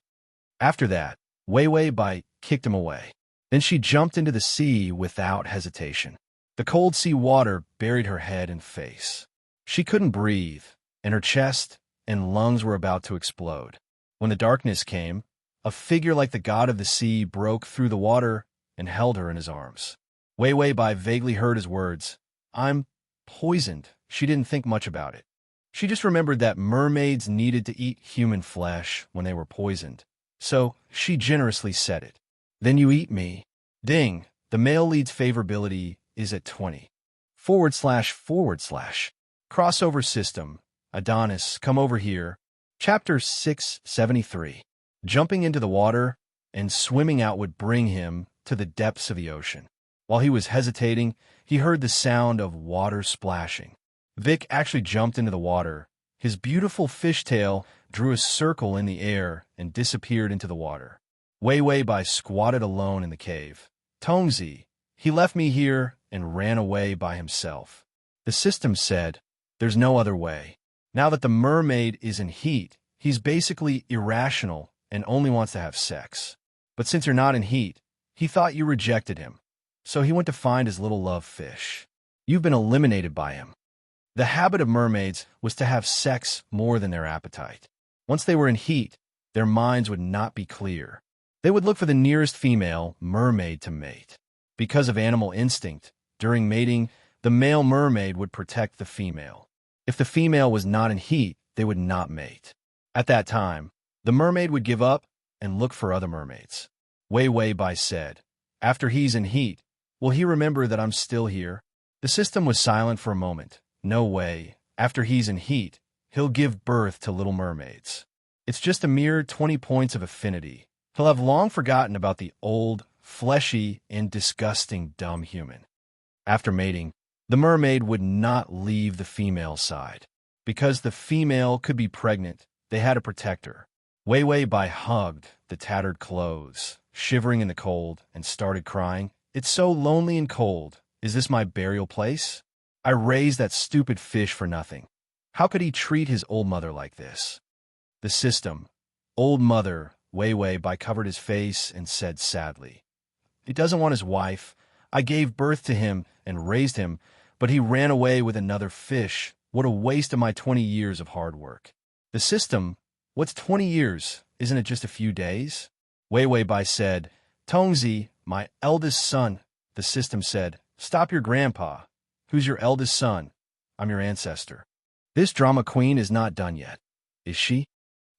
After that, Wei Bai kicked him away. Then she jumped into the sea without hesitation. The cold sea water buried her head and face. She couldn't breathe, and her chest and lungs were about to explode. When the darkness came, a figure like the god of the sea broke through the water and held her in his arms. Wei Bai vaguely heard his words. "I'm poisoned." She didn't think much about it. She just remembered that mermaids needed to eat human flesh when they were poisoned. So she generously said it. "Then you eat me." Ding, the male lead's favorability is at 20. // Crossover system. Adonis, come over here. Chapter 673. Jumping into the water and swimming out would bring him to the depths of the ocean. While he was hesitating, he heard the sound of water splashing. Vic actually jumped into the water His beautiful fishtail drew a circle in the air and disappeared into the water. Wei Wei Bai squatted alone in the cave. Tongzi, he left me here and ran away by himself. The system said, there's no other way. Now that the mermaid is in heat, he's basically irrational and only wants to have sex. But since you're not in heat, he thought you rejected him. So he went to find his little love fish. You've been eliminated by him. The habit of mermaids was to have sex more than their appetite. Once they were in heat, their minds would not be clear. They would look for the nearest female mermaid to mate. Because of animal instinct, during mating, the male mermaid would protect the female. If the female was not in heat, they would not mate. At that time, the mermaid would give up and look for other mermaids. Wei Wei Bai said, after he's in heat, will he remember that I'm still here? The system was silent for a moment. No way. After he's in heat, he'll give birth to little mermaids. It's just a mere 20 points of affinity. He'll have long forgotten about the old, fleshy, and disgusting dumb human. After mating, the mermaid would not leave the female side. Because the female could be pregnant, they had to protect her. Wei Wei Bai hugged the tattered clothes, shivering in the cold, and started crying. It's so lonely and cold. Is this my burial place? I raised that stupid fish for nothing. How could he treat his old mother like this? The system, old mother, Wei Wei Bai covered his face and said sadly, he doesn't want his wife. I gave birth to him and raised him, but he ran away with another fish. What a waste of my 20 years of hard work. The system, what's 20 years? Isn't it just a few days? Wei Wei Bai said, Tongzi, my eldest son. The system said, stop your grandpa. Who's your eldest son? I'm your ancestor. This drama queen is not done yet, is she?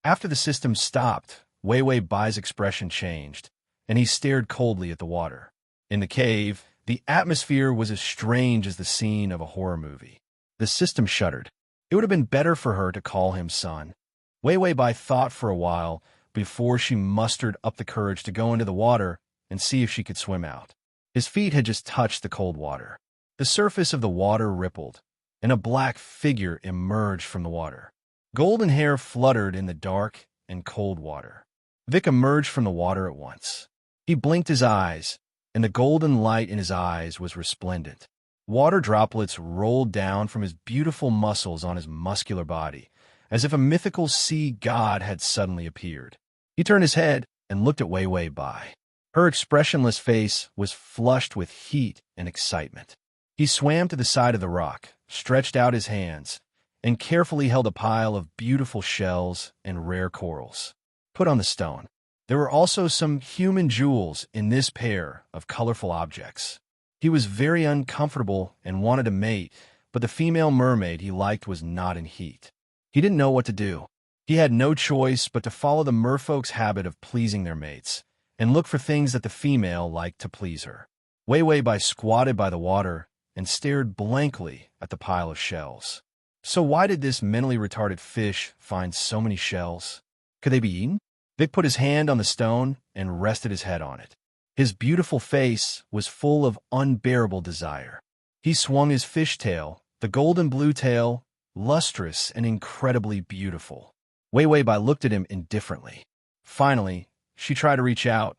After the system stopped, Wei Wei Bai's expression changed, and he stared coldly at the water. In the cave, the atmosphere was as strange as the scene of a horror movie. The system shuddered. It would have been better for her to call him son. Wei Wei Bai thought for a while before she mustered up the courage to go into the water and see if she could swim out. His feet had just touched the cold water. The surface of the water rippled, and a black figure emerged from the water. Golden hair fluttered in the dark and cold water. Vic emerged from the water at once. He blinked his eyes, and the golden light in his eyes was resplendent. Water droplets rolled down from his beautiful muscles on his muscular body, as if a mythical sea god had suddenly appeared. He turned his head and looked at Wei Wei Bai. Her expressionless face was flushed with heat and excitement. He swam to the side of the rock, stretched out his hands, and carefully held a pile of beautiful shells and rare corals. Put on the stone. There were also some human jewels in this pair of colorful objects. He was very uncomfortable and wanted to mate, but the female mermaid he liked was not in heat. He didn't know what to do. He had no choice but to follow the merfolk's habit of pleasing their mates and look for things that the female liked to please her. Wei Wei Bai squatted by the water and stared blankly at the pile of shells. So why did this mentally retarded fish find so many shells? Could they be eaten? Vic put his hand on the stone and rested his head on it. His beautiful face was full of unbearable desire. He swung his fishtail, the golden blue tail, lustrous and incredibly beautiful. Wei Wei Bai looked at him indifferently. Finally, she tried to reach out,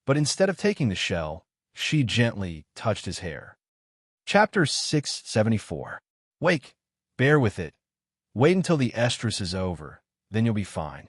but instead of taking the shell, she gently touched his hair. Chapter 674. Wake. Bear with it. Wait until the estrus is over, then you'll be fine.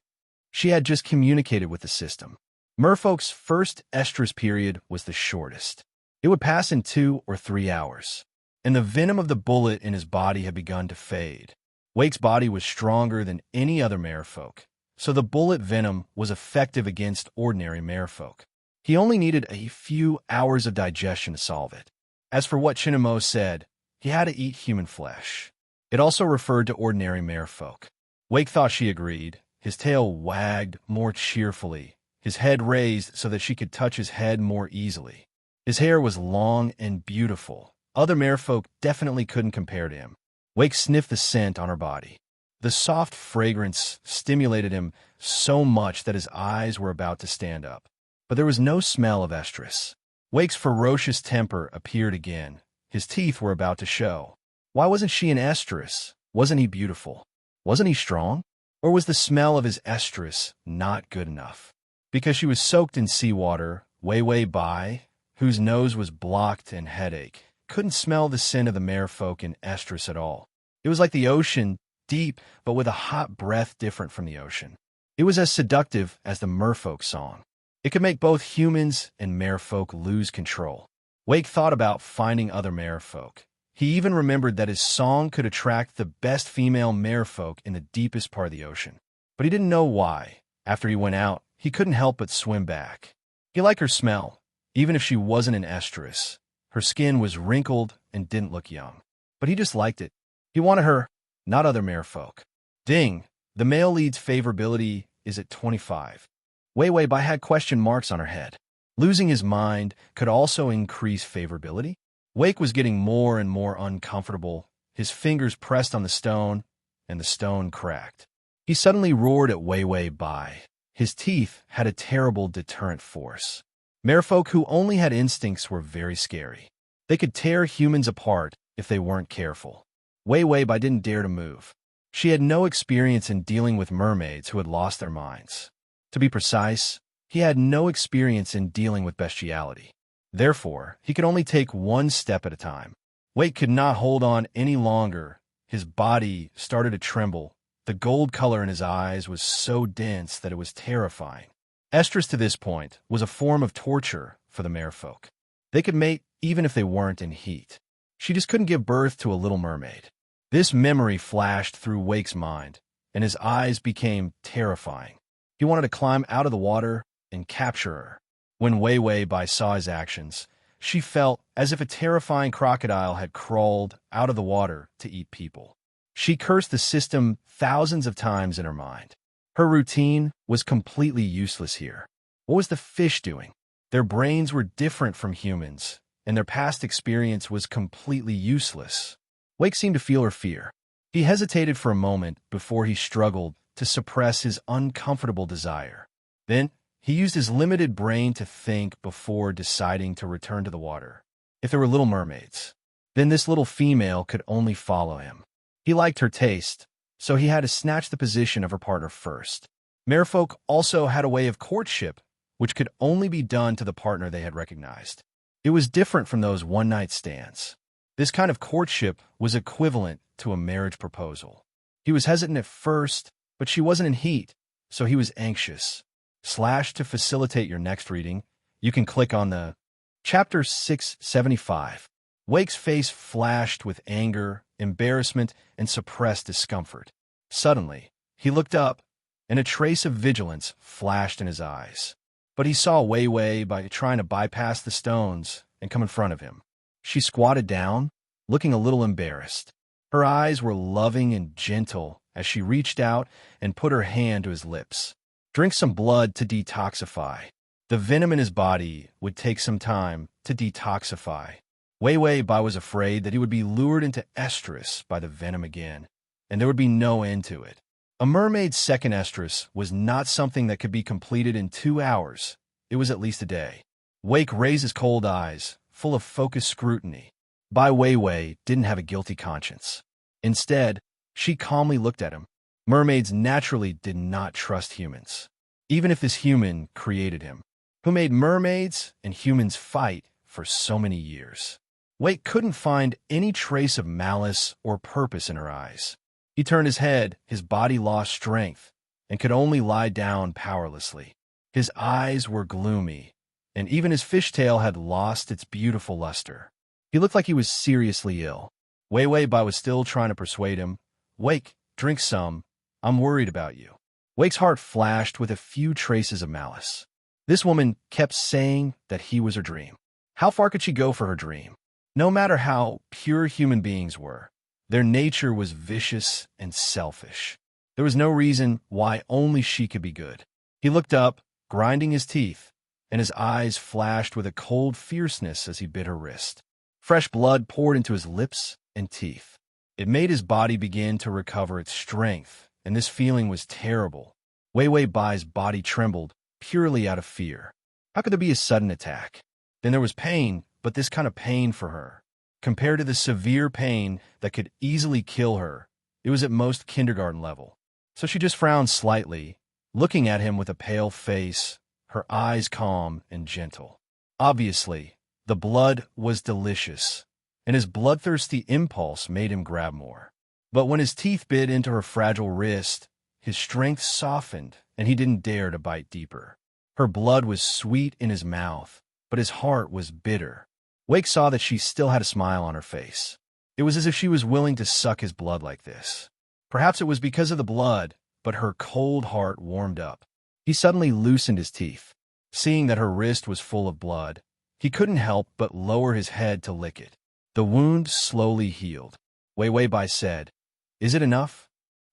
She had just communicated with the system. Merfolk's first estrus period was the shortest. It would pass in 2 or 3 hours, and the venom of the bullet in his body had begun to fade. Wake's body was stronger than any other merfolk, so the bullet venom was effective against ordinary merfolk. He only needed a few hours of digestion to solve it. As for what Chinamo said, he had to eat human flesh. It also referred to ordinary merfolk. Wake thought she agreed. His tail wagged more cheerfully, his head raised so that she could touch his head more easily. His hair was long and beautiful. Other merfolk definitely couldn't compare to him. Wake sniffed the scent on her body. The soft fragrance stimulated him so much that his eyes were about to stand up. But there was no smell of estrus. Wake's ferocious temper appeared again. His teeth were about to show. Why wasn't she an estrus? Wasn't he beautiful? Wasn't he strong? Or was the smell of his estrus not good enough? Because she was soaked in seawater, Wei Bai, whose nose was blocked and headache, couldn't smell the sin of the merfolk in estrus at all. It was like the ocean, deep, but with a hot breath different from the ocean. It was as seductive as the merfolk song. It could make both humans and merfolk lose control. Wake thought about finding other merfolk. He even remembered that his song could attract the best female merfolk in the deepest part of the ocean. But he didn't know why. After he went out, he couldn't help but swim back. He liked her smell, even if she wasn't an estrus. Her skin was wrinkled and didn't look young. But he just liked it. He wanted her, not other merfolk. Ding! The male lead's favorability is at 25. Wei Bai had question marks on her head. Losing his mind could also increase favorability. Wake was getting more and more uncomfortable. His fingers pressed on the stone, and the stone cracked. He suddenly roared at Wei Bai. His teeth had a terrible deterrent force. Merfolk who only had instincts were very scary. They could tear humans apart if they weren't careful. Wei Bai didn't dare to move. She had no experience in dealing with mermaids who had lost their minds. To be precise, he had no experience in dealing with bestiality. Therefore, he could only take one step at a time. Wake could not hold on any longer. His body started to tremble. The gold color in his eyes was so dense that it was terrifying. Estrus to this point was a form of torture for the merfolk. They could mate even if they weren't in heat. She just couldn't give birth to a little mermaid. This memory flashed through Wake's mind, and his eyes became terrifying. He wanted to climb out of the water and capture her. When Wei Bai saw his actions, she felt as if a terrifying crocodile had crawled out of the water to eat people. She cursed the system thousands of times in her mind. Her routine was completely useless here. What was the fish doing? Their brains were different from humans, and their past experience was completely useless. Wake seemed to feel her fear. He hesitated for a moment before he struggled to suppress his uncomfortable desire. Then, he used his limited brain to think before deciding to return to the water. If there were little mermaids, then this little female could only follow him. He liked her taste, so he had to snatch the position of her partner first. Merfolk also had a way of courtship, which could only be done to the partner they had recognized. It was different from those one-night stands. This kind of courtship was equivalent to a marriage proposal. He was hesitant at first, but she wasn't in heat, so he was anxious. To facilitate your next reading, you can click on the Chapter 675. Wake's face flashed with anger, embarrassment, and suppressed discomfort. Suddenly, he looked up, and a trace of vigilance flashed in his eyes. But he saw Wei Bai trying to bypass the stones and come in front of him. She squatted down, looking a little embarrassed. Her eyes were loving and gentle as she reached out and put her hand to his lips. Drink some blood to detoxify. The venom in his body would take some time to detoxify. Wei Bai was afraid that he would be lured into estrus by the venom again, and there would be no end to it. A mermaid's second estrus was not something that could be completed in 2 hours. It was at least a day. Wake raised his cold eyes, full of focused scrutiny. Bai Wei didn't have a guilty conscience. Instead, she calmly looked at him. Mermaids naturally did not trust humans, even if this human created him, who made mermaids and humans fight for so many years. Wake couldn't find any trace of malice or purpose in her eyes. He turned his head, his body lost strength, and could only lie down powerlessly. His eyes were gloomy, and even his fishtail had lost its beautiful luster. He looked like he was seriously ill. Wei Bai was still trying to persuade him. Wake, drink some. I'm worried about you. Wake's heart flashed with a few traces of malice. This woman kept saying that he was her dream. How far could she go for her dream? No matter how pure human beings were, their nature was vicious and selfish. There was no reason why only she could be good. He looked up, grinding his teeth, and his eyes flashed with a cold fierceness as he bit her wrist. Fresh blood poured into his lips and teeth. It made his body begin to recover its strength, and this feeling was terrible. Wei Bai's body trembled, purely out of fear. How could there be a sudden attack? Then there was pain, but this kind of pain for her. Compared to the severe pain that could easily kill her, It was at most kindergarten level. So she just frowned slightly, looking at him with a pale face, her eyes calm and gentle. Obviously, the blood was delicious, and his bloodthirsty impulse made him grab more. But when his teeth bit into her fragile wrist, his strength softened, and he didn't dare to bite deeper. Her blood was sweet in his mouth, but his heart was bitter. Wake saw that she still had a smile on her face. It was as if she was willing to suck his blood like this. Perhaps it was because of the blood, but her cold heart warmed up. He suddenly loosened his teeth. Seeing that her wrist was full of blood, he couldn't help but lower his head to lick it. The wound slowly healed. Wei Bai said, "Is it enough?"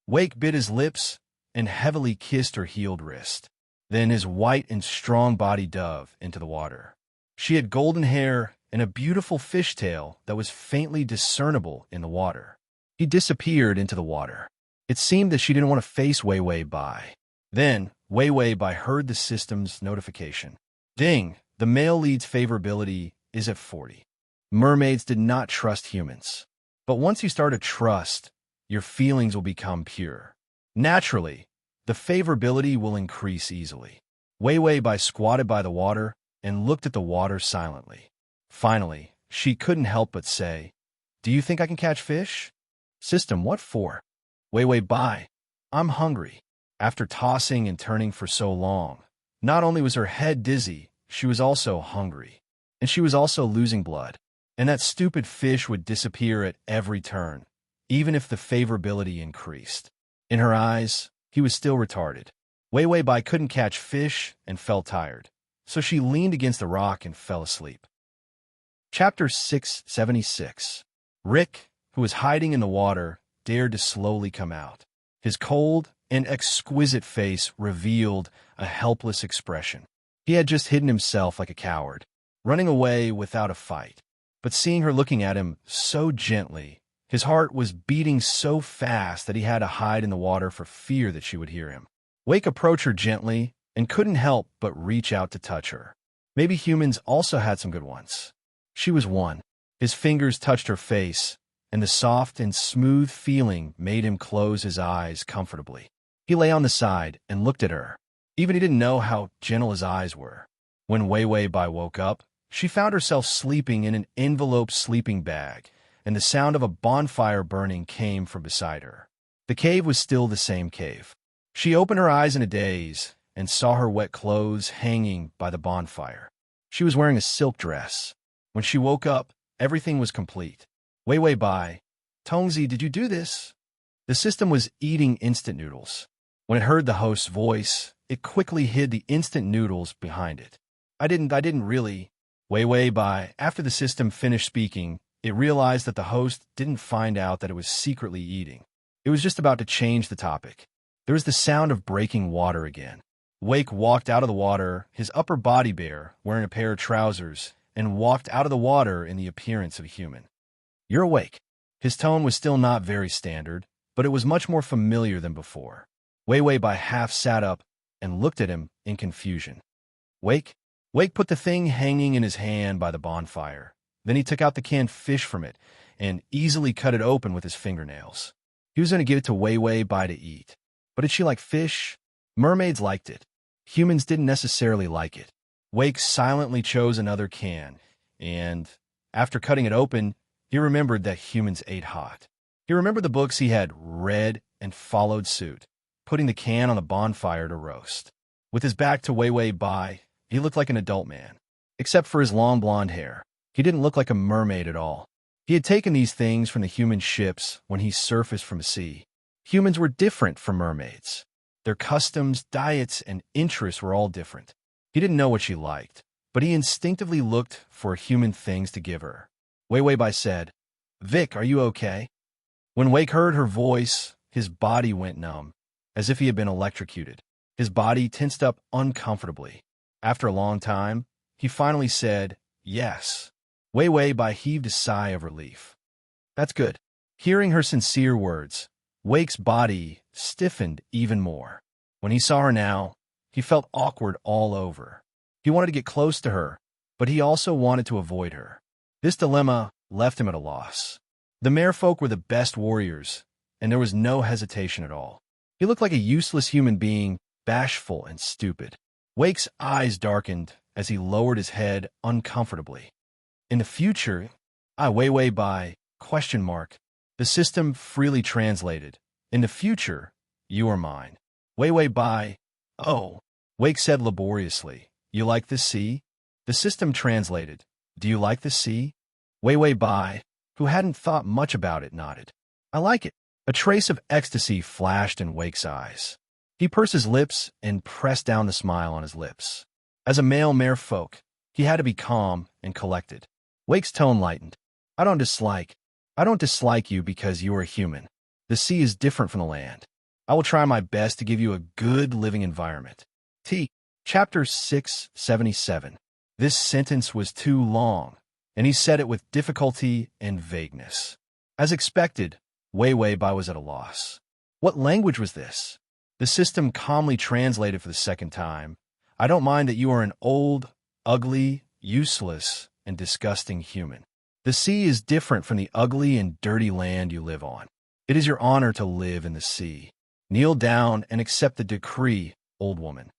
Wake bit his lips and heavily kissed her healed wrist. Then his white and strong body dove into the water. She had golden hair and a beautiful fishtail that was faintly discernible in the water. He disappeared into the water. It seemed that she didn't want to face Wei Bai. Then, Wei Bai heard the system's notification. Ding! The male lead's favorability is at 40. Mermaids did not trust humans. But once you start to trust, your feelings will become pure. Naturally, the favorability will increase easily. Wei Bai squatted by the water and looked at the water silently. Finally, she couldn't help but say, "Do you think I can catch fish?" "System, what for?" Wei Bai, "I'm hungry." After tossing and turning for so long, not only was her head dizzy, she was also hungry. And she was also losing blood. And that stupid fish would disappear at every turn, even if the favorability increased. In her eyes, he was still retarded. Wei Bai couldn't catch fish and felt tired, so she leaned against the rock and fell asleep. Chapter 676. Rick, who was hiding in the water, dared to slowly come out. His cold and exquisite face revealed a helpless expression. He had just hidden himself like a coward, running away without a fight. But seeing her looking at him so gently, his heart was beating so fast that he had to hide in the water for fear that she would hear him. Wake approached her gently and couldn't help but reach out to touch her. Maybe humans also had some good ones. She was one. His fingers touched her face, and the soft and smooth feeling made him close his eyes comfortably. He lay on the side and looked at her. Even he didn't know how gentle his eyes were. When Wei Bai woke up, she found herself sleeping in an enveloped sleeping bag, and the sound of a bonfire burning came from beside her. The cave was still the same cave. She opened her eyes in a daze and saw her wet clothes hanging by the bonfire. She was wearing a silk dress. When she woke up, everything was complete. Wei Bai, "Tongzi, did you do this?" The system was eating instant noodles. When it heard the host's voice, it quickly hid the instant noodles behind it. I didn't really. Wei Bai, after the system finished speaking, it realized that the host didn't find out that it was secretly eating. It was just about to change the topic. There was the sound of breaking water again. Wake walked out of the water, his upper body bare, wearing a pair of trousers, and walked out of the water in the appearance of a human. "You're awake." His tone was still not very standard, but it was much more familiar than before. Wei Bai half sat up and looked at him in confusion. "Wake?" Wake put the thing hanging in his hand by the bonfire. Then he took out the canned fish from it and easily cut it open with his fingernails. He was going to give it to Wei Bai to eat. But did she like fish? Mermaids liked it. Humans didn't necessarily like it. Wake silently chose another can, and after cutting it open, he remembered that humans ate hot. He remembered the books he had read and followed suit, putting the can on the bonfire to roast. With his back to Wei Bai, he looked like an adult man. Except for his long blonde hair, he didn't look like a mermaid at all. He had taken these things from the human ships when he surfaced from the sea. Humans were different from mermaids. Their customs, diets, and interests were all different. He didn't know what she liked, but he instinctively looked for human things to give her. Wei Bai said, "Vic, are you okay?" When Wake heard her voice, his body went numb, as if he had been electrocuted. His body tensed up uncomfortably. After a long time, he finally said, "Yes." Wei Bai heaved a sigh of relief. "That's good." Hearing her sincere words, Wake's body stiffened even more. When he saw her now, he felt awkward all over. He wanted to get close to her, but he also wanted to avoid her. This dilemma left him at a loss. The merfolk were the best warriors, and there was no hesitation at all. He looked like a useless human being, bashful and stupid. Wake's eyes darkened as he lowered his head uncomfortably. In the future, I Weiwei by, ? The system freely translated. In the future, you are mine. Weiwei by, oh. Wake said laboriously, you like the sea? The system translated, do you like the sea? Weiwei by, who hadn't thought much about it, nodded. I like it. A trace of ecstasy flashed in Wake's eyes. He pursed his lips and pressed down the smile on his lips. As a male merfolk, he had to be calm and collected. Wake's tone lightened. I don't dislike you because you are a human. The sea is different from the land. I will try my best to give you a good living environment. Chapter 677. This sentence was too long, and he said it with difficulty and vagueness. As expected, Weiwei Bai was at a loss. What language was this? The system calmly translated for the second time. I don't mind that you are an old, ugly, useless, and disgusting human. The sea is different from the ugly and dirty land you live on. It is your honor to live in the sea. Kneel down and accept the decree, old woman.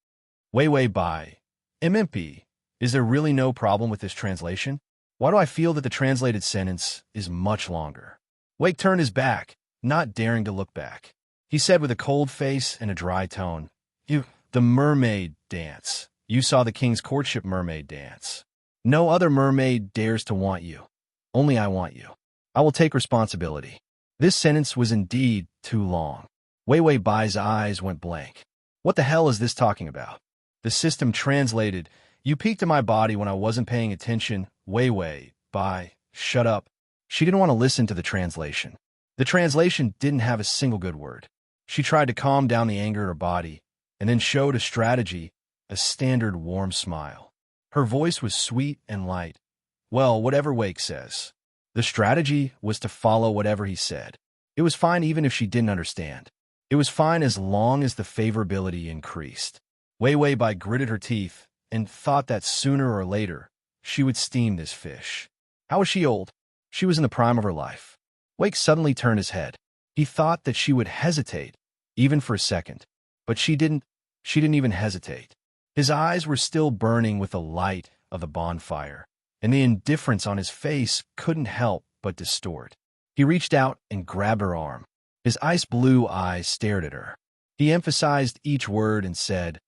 Weiwei Bai, MMP, is there really no problem with this translation? Why do I feel that the translated sentence is much longer? Wake turned his back, not daring to look back. He said with a cold face and a dry tone, the mermaid dance. You saw the king's courtship mermaid dance. No other mermaid dares to want you. Only I want you. I will take responsibility. This sentence was indeed too long. Weiwei Bai's eyes went blank. What the hell is this talking about? The system translated, you peeked in my body when I wasn't paying attention. Weiwei Bai, shut up. She didn't want to listen to the translation. The translation didn't have a single good word. She tried to calm down the anger in her body, and then showed a strategy, a standard warm smile. Her voice was sweet and light. Well, whatever Wake says. The strategy was to follow whatever he said. It was fine even if she didn't understand. It was fine as long as the favorability increased. Weiwei Bai gritted her teeth and thought that sooner or later she would steam this fish. How was she old? She was in the prime of her life. Wake suddenly turned his head. He thought that she would hesitate, even for a second. But she didn't even hesitate. His eyes were still burning with the light of the bonfire, and the indifference on his face couldn't help but distort. He reached out and grabbed her arm. His ice-blue eyes stared at her. He emphasized each word and said,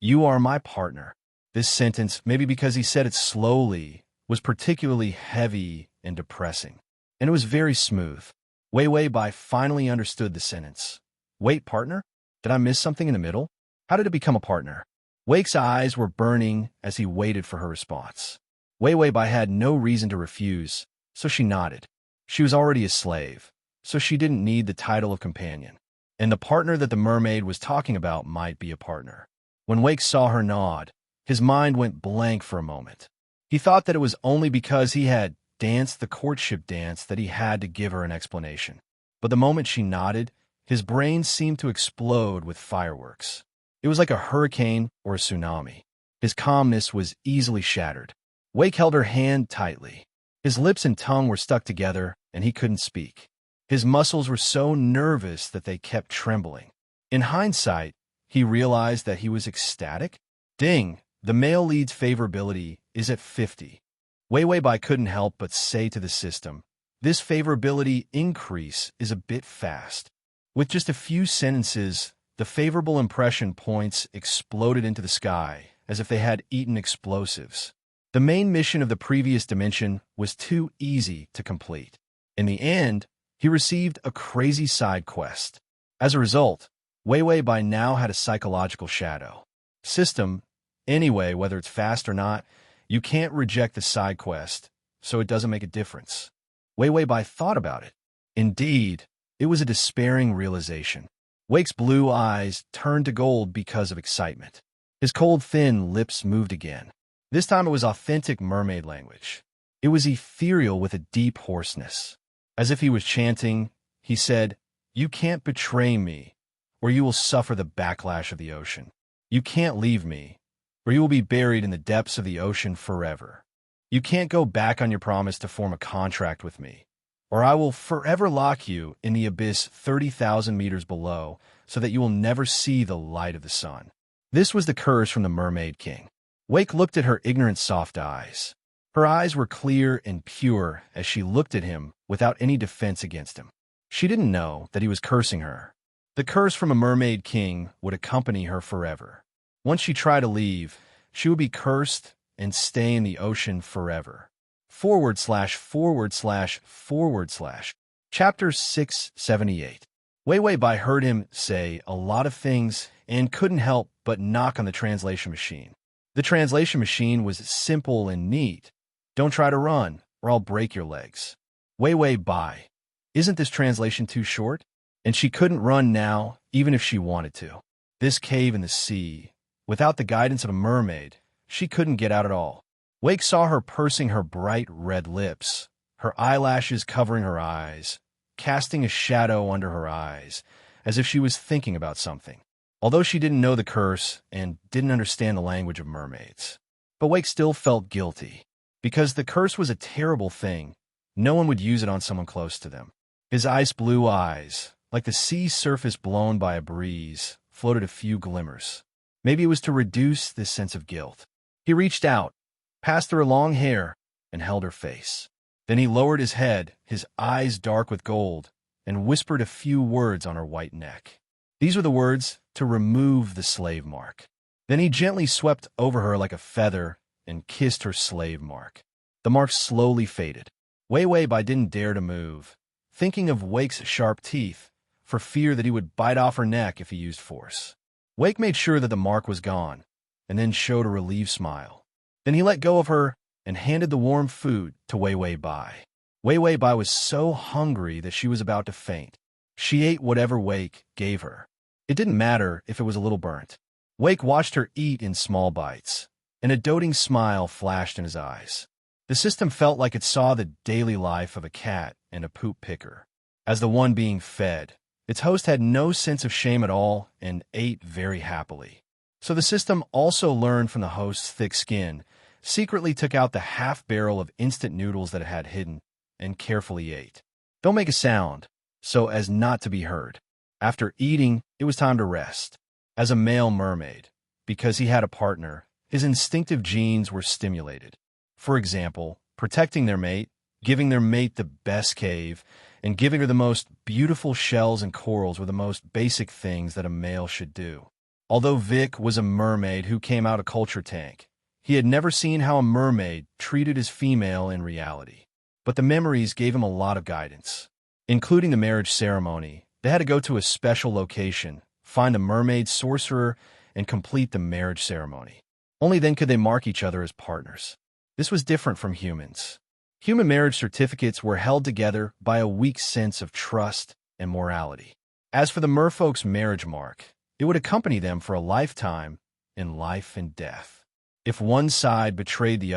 you are my partner. This sentence, maybe because he said it slowly, was particularly heavy and depressing. And it was very smooth. Weiwei Bai finally understood the sentence. Wait, partner? Did I miss something in the middle? How did it become a partner? Wake's eyes were burning as he waited for her response. Weiwei Bai had no reason to refuse, so she nodded. She was already a slave, so she didn't need the title of companion. And the partner that the mermaid was talking about might be a partner. When Wake saw her nod, his mind went blank for a moment. He thought that it was only because he had danced the courtship dance that he had to give her an explanation. But the moment she nodded, his brain seemed to explode with fireworks. It was like a hurricane or a tsunami. His calmness was easily shattered. Wake held her hand tightly. His lips and tongue were stuck together, and he couldn't speak. His muscles were so nervous that they kept trembling. In hindsight, he realized that he was ecstatic. Ding! The male lead's favorability is at 50. Weiwei Bai couldn't help but say to the system, this favorability increase is a bit fast. With just a few sentences, the favorable impression points exploded into the sky as if they had eaten explosives. The main mission of the previous dimension was too easy to complete. In the end, he received a crazy side quest. As a result, Weiwei Bai now had a psychological shadow. System, anyway, whether it's fast or not, you can't reject the side quest, so it doesn't make a difference. Weiwei Bai thought about it. Indeed, it was a despairing realization. Wake's blue eyes turned to gold because of excitement. His cold, thin lips moved again. This time it was authentic mermaid language. It was ethereal with a deep hoarseness. As if he was chanting, he said, you can't betray me, or you will suffer the backlash of the ocean. You can't leave me, or you will be buried in the depths of the ocean forever. You can't go back on your promise to form a contract with me, or I will forever lock you in the abyss 30,000 meters below so that you will never see the light of the sun. This was the curse from the Mermaid King. Wake looked at her ignorant soft eyes. Her eyes were clear and pure as she looked at him without any defense against him. She didn't know that he was cursing her. The curse from a Mermaid King would accompany her forever. Once she tried to leave, she would be cursed and stay in the ocean forever. ///// Chapter 678. Wei Wei Bai heard him say a lot of things and couldn't help but knock on the translation machine. The translation machine was simple and neat. Don't try to run, or I'll break your legs. Wei Wei Bai. Isn't this translation too short? And she couldn't run now, even if she wanted to. This cave in the sea, without the guidance of a mermaid, she couldn't get out at all. Wake saw her pursing her bright red lips, her eyelashes covering her eyes, casting a shadow under her eyes, as if she was thinking about something. Although she didn't know the curse and didn't understand the language of mermaids. But Wake still felt guilty. Because the curse was a terrible thing, no one would use it on someone close to them. His ice blue eyes, like the sea surface blown by a breeze, floated a few glimmers. Maybe it was to reduce this sense of guilt. He reached out, passed through her long hair, and held her face. Then he lowered his head, his eyes dark with gold, and whispered a few words on her white neck. These were the words to remove the slave mark. Then he gently swept over her like a feather and kissed her slave mark. The mark slowly faded. Wei Wei Bai didn't dare to move, thinking of Wake's sharp teeth, for fear that he would bite off her neck if he used force. Wake made sure that the mark was gone, and then showed a relieved smile. Then he let go of her and handed the warm food to Wei Wei Bai. Wei Wei Bai was so hungry that she was about to faint. She ate whatever Wake gave her. It didn't matter if it was a little burnt. Wake watched her eat in small bites, and a doting smile flashed in his eyes. The system felt like it saw the daily life of a cat and a poop picker. As the one being fed, its host had no sense of shame at all and ate very happily. So the system also learned from the host's thick skin, secretly took out the half-barrel of instant noodles that it had hidden, and carefully ate. Don't make a sound, so as not to be heard. After eating, it was time to rest. As a male mermaid, because he had a partner, his instinctive genes were stimulated. For example, protecting their mate, giving their mate the best cave, and giving her the most beautiful shells and corals were the most basic things that a male should do. Although Vic was a mermaid who came out of culture tank, he had never seen how a mermaid treated his female in reality. But the memories gave him a lot of guidance. Including the marriage ceremony, they had to go to a special location, find a mermaid sorcerer, and complete the marriage ceremony. Only then could they mark each other as partners. This was different from humans. Human marriage certificates were held together by a weak sense of trust and morality. As for the merfolk's marriage mark, it would accompany them for a lifetime in life and death. If one side betrayed the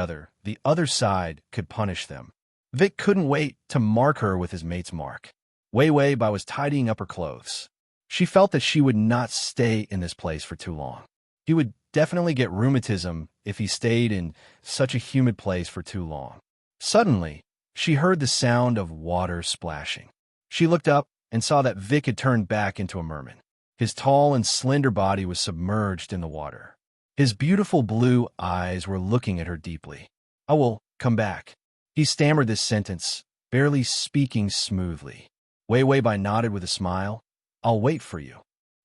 other side could punish them. Vic couldn't wait to mark her with his mate's mark. Wei Wei Bai was tidying up her clothes. She felt that she would not stay in this place for too long. He would definitely get rheumatism if he stayed in such a humid place for too long. Suddenly, she heard the sound of water splashing. She looked up and saw that Vic had turned back into a merman. His tall and slender body was submerged in the water. His beautiful blue eyes were looking at her deeply. "I will come back." He stammered this sentence, barely speaking smoothly. Wei Wei Bai nodded with a smile. "I'll wait for you."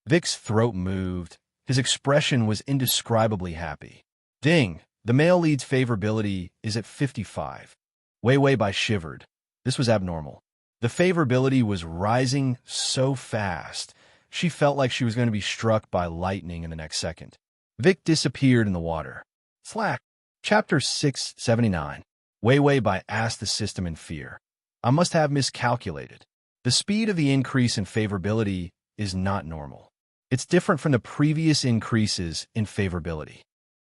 Vic's throat moved. His expression was indescribably happy. Ding! The male lead's favorability is at 55. Wei Wei Bai shivered. This was abnormal. The favorability was rising so fast, she felt like she was going to be struck by lightning in the next second. Vic disappeared in the water. Slack. Chapter 679. Wei Wei Bai asked the system in fear. "I must have miscalculated. The speed of the increase in favorability is not normal. It's different from the previous increases in favorability.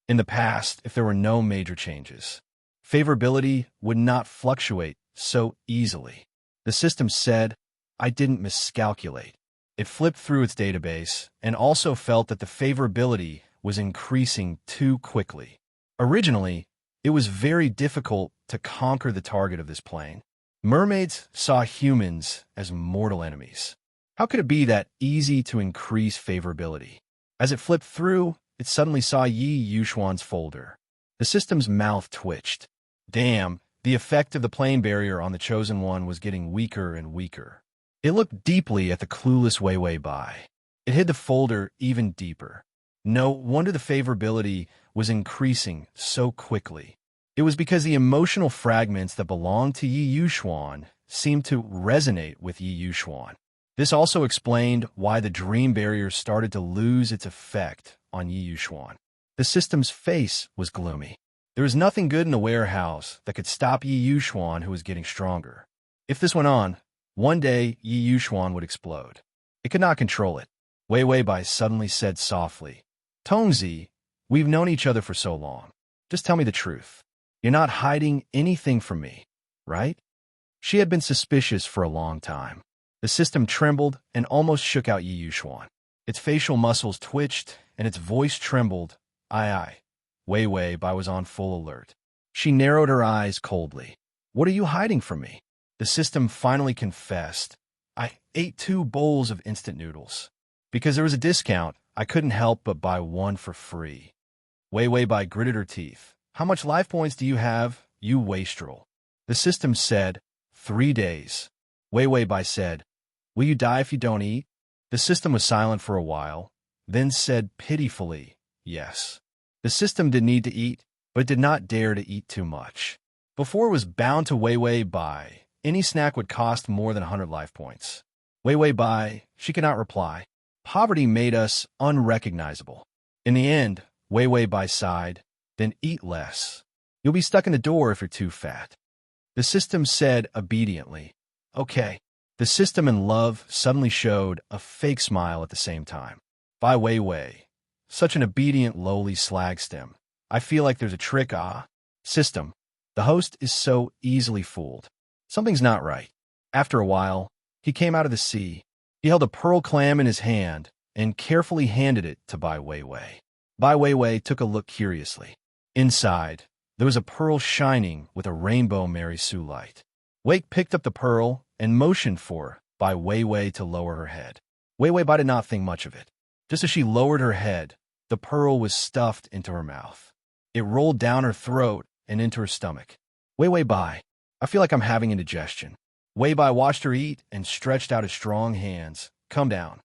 In the past, if there were no major changes, favorability would not fluctuate so easily." The system said, "I didn't miscalculate." It flipped through its database and also felt that the favorability was increasing too quickly. Originally, it was very difficult to conquer the target of this plane. Mermaids saw humans as mortal enemies. How could it be that easy to increase favorability? As it flipped through, it suddenly saw Yi Yuxuan's folder. The system's mouth twitched. Damn, the effect of the plane barrier on the Chosen One was getting weaker and weaker. It looked deeply at the clueless Wei Wei Bai. It hid the folder even deeper. No wonder the favorability was increasing so quickly. It was because the emotional fragments that belonged to Yi Yuxuan seemed to resonate with Yi Yuxuan. This also explained why the dream barrier started to lose its effect on Yi Yuxuan. The system's face was gloomy. There was nothing good in the warehouse that could stop Yi Yuxuan, who was getting stronger. If this went on, one day Yi Yuxuan would explode. It could not control it. Wei Wei Bai suddenly said softly, "Tongzi, we've known each other for so long. Just tell me the truth. You're not hiding anything from me, right?" She had been suspicious for a long time. The system trembled and almost shook out Yi Yuxuan. Its facial muscles twitched and its voice trembled. Aye. Wei Wei Bai was on full alert. She narrowed her eyes coldly. "What are you hiding from me?" The system finally confessed. "I ate 2 bowls of instant noodles. Because there was a discount, I couldn't help but buy 1 for free." Wei Wei Bai gritted her teeth. "How much life points do you have, you wastrel?" The system said, 3 days. Wei Wei Bai said, "Will you die if you don't eat?" The system was silent for a while, then said pitifully, "Yes." The system didn't need to eat, but it did not dare to eat too much. Before it was bound to Wei Wei Bai, any snack would cost more than 100 life points. Wei Wei Bai, she could not reply. Poverty made us unrecognizable. In the end, Wei Wei Bai sighed, "Then eat less. You'll be stuck in the door if you're too fat." The system said obediently, "Okay." The system and love suddenly showed a fake smile at the same time. Bai Wei Wei, such an obedient lowly slag stem. I feel like there's a trick, System, the host is so easily fooled. Something's not right. After a while, he came out of the sea. He held a pearl clam in his hand and carefully handed it to Bai Wei Wei. Bai Wei Wei took a look curiously. Inside, there was a pearl shining with a rainbow Mary Sue light. Wake picked up the pearl and motioned for Bai Wei Wei to lower her head. Wei Wei Bai did not think much of it. Just as she lowered her head, the pearl was stuffed into her mouth. It rolled down her throat and into her stomach. Wei Wei Bai, I feel like I'm having indigestion. Wei Bai watched her eat and stretched out his strong hands. Come down.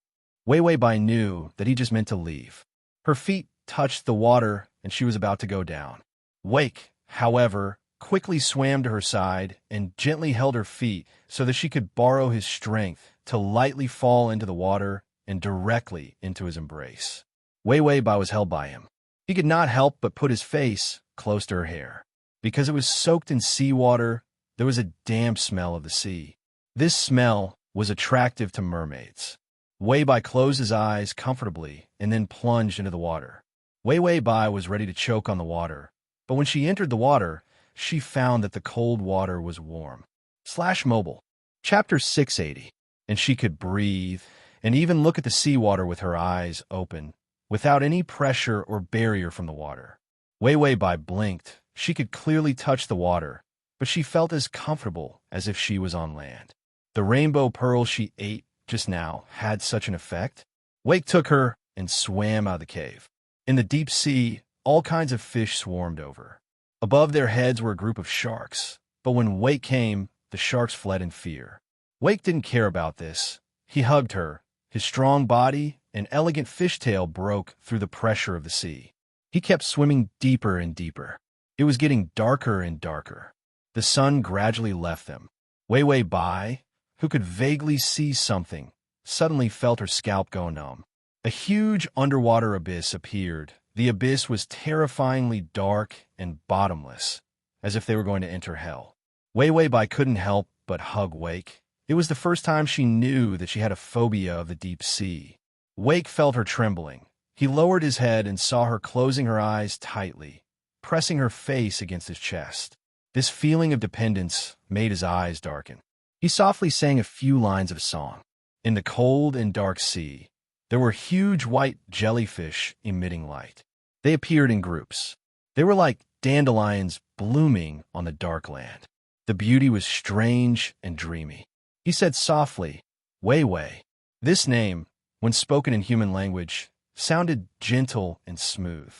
Wei Wei Bai knew that he just meant to leave. Her feet touched the water and she was about to go down. Wake, however, quickly swam to her side and gently held her feet so that she could borrow his strength to lightly fall into the water and directly into his embrace. Wei Wei Bai was held by him. He could not help but put his face close to her hair. Because it was soaked in seawater, there was a damp smell of the sea. This smell was attractive to mermaids. Wei Bai closed his eyes comfortably and then plunged into the water. Wei Wei Bai was ready to choke on the water, but when she entered the water, she found that the cold water was warm. /mobile. Chapter 680. And she could breathe and even look at the seawater with her eyes open, without any pressure or barrier from the water. Wei Wei Bai blinked. She could clearly touch the water, but she felt as comfortable as if she was on land. The rainbow pearl she ate just now had such an effect. Wake took her and swam out of the cave. In the deep sea, all kinds of fish swarmed over. Above their heads were a group of sharks, but when Wake came, the sharks fled in fear. Wake didn't care about this. He hugged her. His strong body and elegant fishtail broke through the pressure of the sea. He kept swimming deeper and deeper. It was getting darker and darker. The sun gradually left them. Wei Wei Bai, who could vaguely see something, suddenly felt her scalp go numb. A huge underwater abyss appeared. The abyss was terrifyingly dark and bottomless, as if they were going to enter hell. Wei Wei Bai couldn't help but hug Wake. It was the first time she knew that she had a phobia of the deep sea. Wake felt her trembling. He lowered his head and saw her closing her eyes tightly, pressing her face against his chest. This feeling of dependence made his eyes darken. He softly sang a few lines of a song. In the cold and dark sea, there were huge white jellyfish emitting light. They appeared in groups. They were like dandelions blooming on the dark land. The beauty was strange and dreamy. He said softly, Wei Wei. This name, when spoken in human language, sounded gentle and smooth.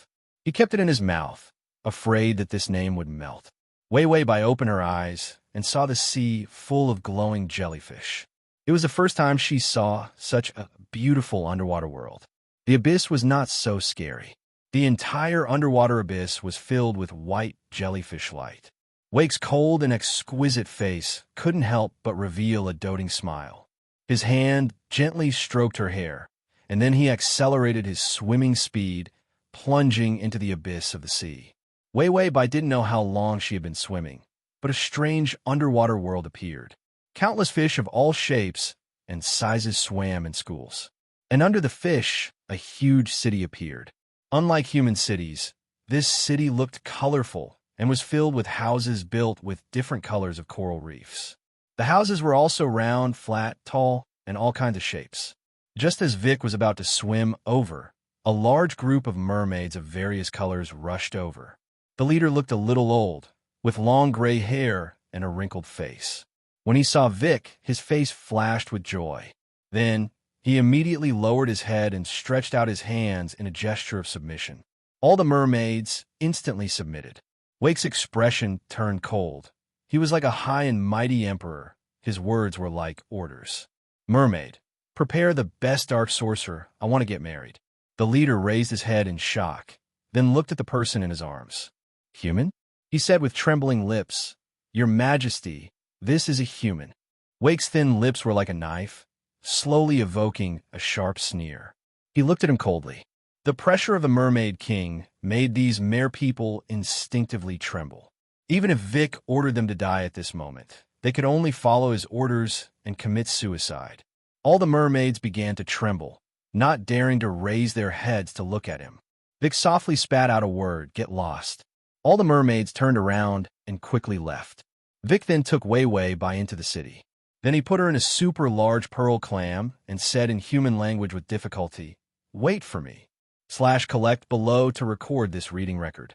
He kept it in his mouth, afraid that this name would melt. Wei Wei Bai opened her eyes and saw the sea full of glowing jellyfish. It was the first time she saw such a beautiful underwater world. The abyss was not so scary. The entire underwater abyss was filled with white jellyfish light. Wake's cold and exquisite face couldn't help but reveal a doting smile. His hand gently stroked her hair, and then he accelerated his swimming speed, plunging into the abyss of the sea. Wei Wei Bai didn't know how long she had been swimming, but a strange underwater world appeared. Countless fish of all shapes and sizes swam in schools. And under the fish, a huge city appeared. Unlike human cities, this city looked colorful and was filled with houses built with different colors of coral reefs. The houses were also round, flat, tall, and all kinds of shapes. Just as Vic was about to swim over, a large group of mermaids of various colors rushed over. The leader looked a little old, with long gray hair and a wrinkled face. When he saw Vic, his face flashed with joy. Then, he immediately lowered his head and stretched out his hands in a gesture of submission. All the mermaids instantly submitted. Wake's expression turned cold. He was like a high and mighty emperor. His words were like orders. Mermaid, prepare the best dark sorcerer. I want to get married. The leader raised his head in shock, then looked at the person in his arms. Human? He said with trembling lips, Your Majesty, this is a human. Wake's thin lips were like a knife, slowly evoking a sharp sneer. He looked at him coldly. The pressure of the Mermaid King made these mere people instinctively tremble. Even if Vic ordered them to die at this moment, they could only follow his orders and commit suicide. All the mermaids began to tremble, not daring to raise their heads to look at him. Vic softly spat out a word, Get lost. All the mermaids turned around and quickly left. Vic then took Wei Wei Bai into the city. Then he put her in a super large pearl clam and said in human language with difficulty, Wait for me. /collect below to record this reading record.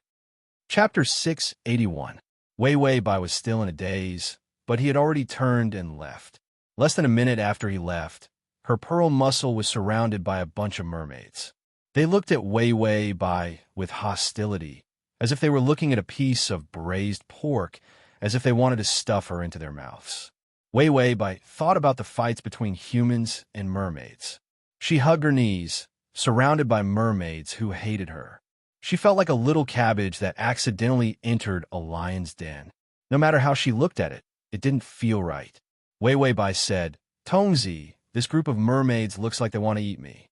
Chapter 681. Wei Wei Bai was still in a daze, but he had already turned and left. Less than a minute after he left, her pearl muscle was surrounded by a bunch of mermaids. They looked at Wei Wei Bai with hostility, as if they were looking at a piece of braised pork, as if they wanted to stuff her into their mouths. Wei Wei Bai thought about the fights between humans and mermaids. She hugged her knees, surrounded by mermaids who hated her. She felt like a little cabbage that accidentally entered a lion's den. No matter how she looked at it, it didn't feel right. Wei Wei Bai said, Tongzi, this group of mermaids looks like they want to eat me.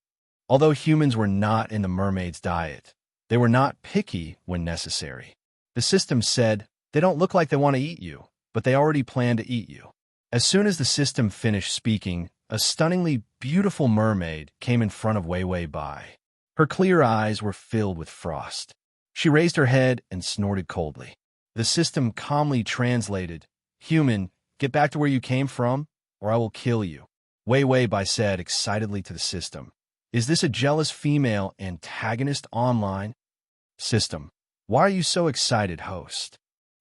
Although humans were not in the mermaids' diet, they were not picky when necessary. The system said, they don't look like they want to eat you, but they already plan to eat you. As soon as the system finished speaking, a stunningly beautiful mermaid came in front of Wei Wei Bai. Her clear eyes were filled with frost. She raised her head and snorted coldly. The system calmly translated, Human, get back to where you came from, or I will kill you. Wei Wei Bai said excitedly to the system, Is this a jealous female antagonist online? System, why are you so excited, host?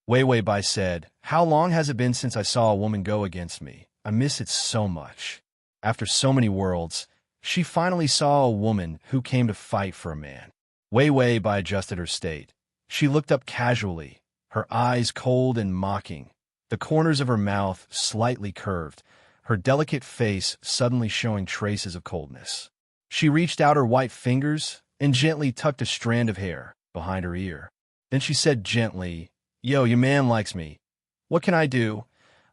Wei Wei Bai said, How long has it been since I saw a woman go against me? I miss it so much. After so many worlds, she finally saw a woman who came to fight for a man. Wei Wei Bai adjusted her state. She looked up casually, her eyes cold and mocking, the corners of her mouth slightly curved, her delicate face suddenly showing traces of coldness. She reached out her white fingers and gently tucked a strand of hair behind her ear. Then she said gently, Yo, your man likes me. What can I do?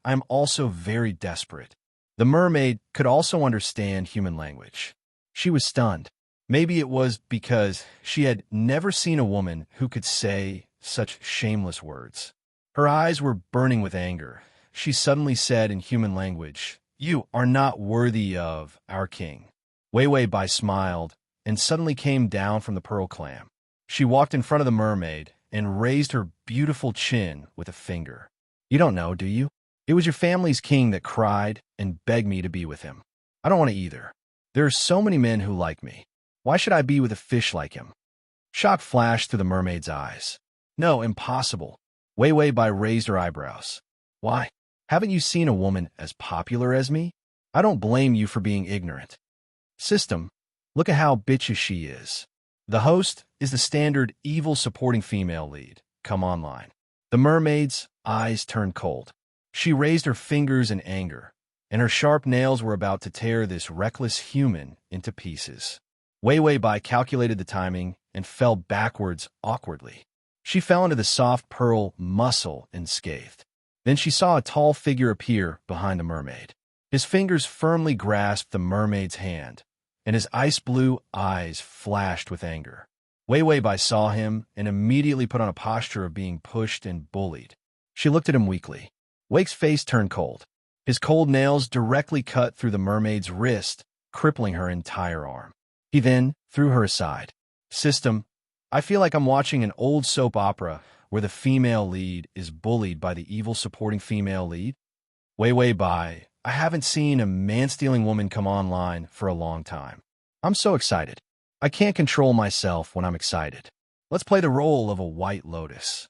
I am also very desperate. The mermaid could also understand human language. She was stunned. Maybe it was because she had never seen a woman who could say such shameless words. Her eyes were burning with anger. She suddenly said in human language, You are not worthy of our king. Wei Wei Bai smiled and suddenly came down from the pearl clam. She walked in front of the mermaid and raised her beautiful chin with a finger. You don't know, do you? It was your family's king that cried and begged me to be with him. I don't want to either. There are so many men who like me. Why should I be with a fish like him? Shock flashed through the mermaid's eyes. No, impossible. Wei Wei Bai raised her eyebrows. Why? Haven't you seen a woman as popular as me? I don't blame you for being ignorant. System, look at how bitchy she is. The host is the standard evil supporting female lead. Come online. The mermaid's eyes turned cold. She raised her fingers in anger, and her sharp nails were about to tear this reckless human into pieces. Wei Wei Bai calculated the timing and fell backwards awkwardly. She fell into the soft pearl muscle unscathed. Then she saw a tall figure appear behind the mermaid. His fingers firmly grasped the mermaid's hand, and his ice-blue eyes flashed with anger. Wei Wei Bai saw him and immediately put on a posture of being pushed and bullied. She looked at him weakly. Wake's face turned cold. His cold nails directly cut through the mermaid's wrist, crippling her entire arm. He then threw her aside. System, I feel like I'm watching an old soap opera where the female lead is bullied by the evil supporting female lead. Wei Wei Bai, I haven't seen a man-stealing woman come online for a long time. I'm so excited. I can't control myself when I'm excited. Let's play the role of a white lotus.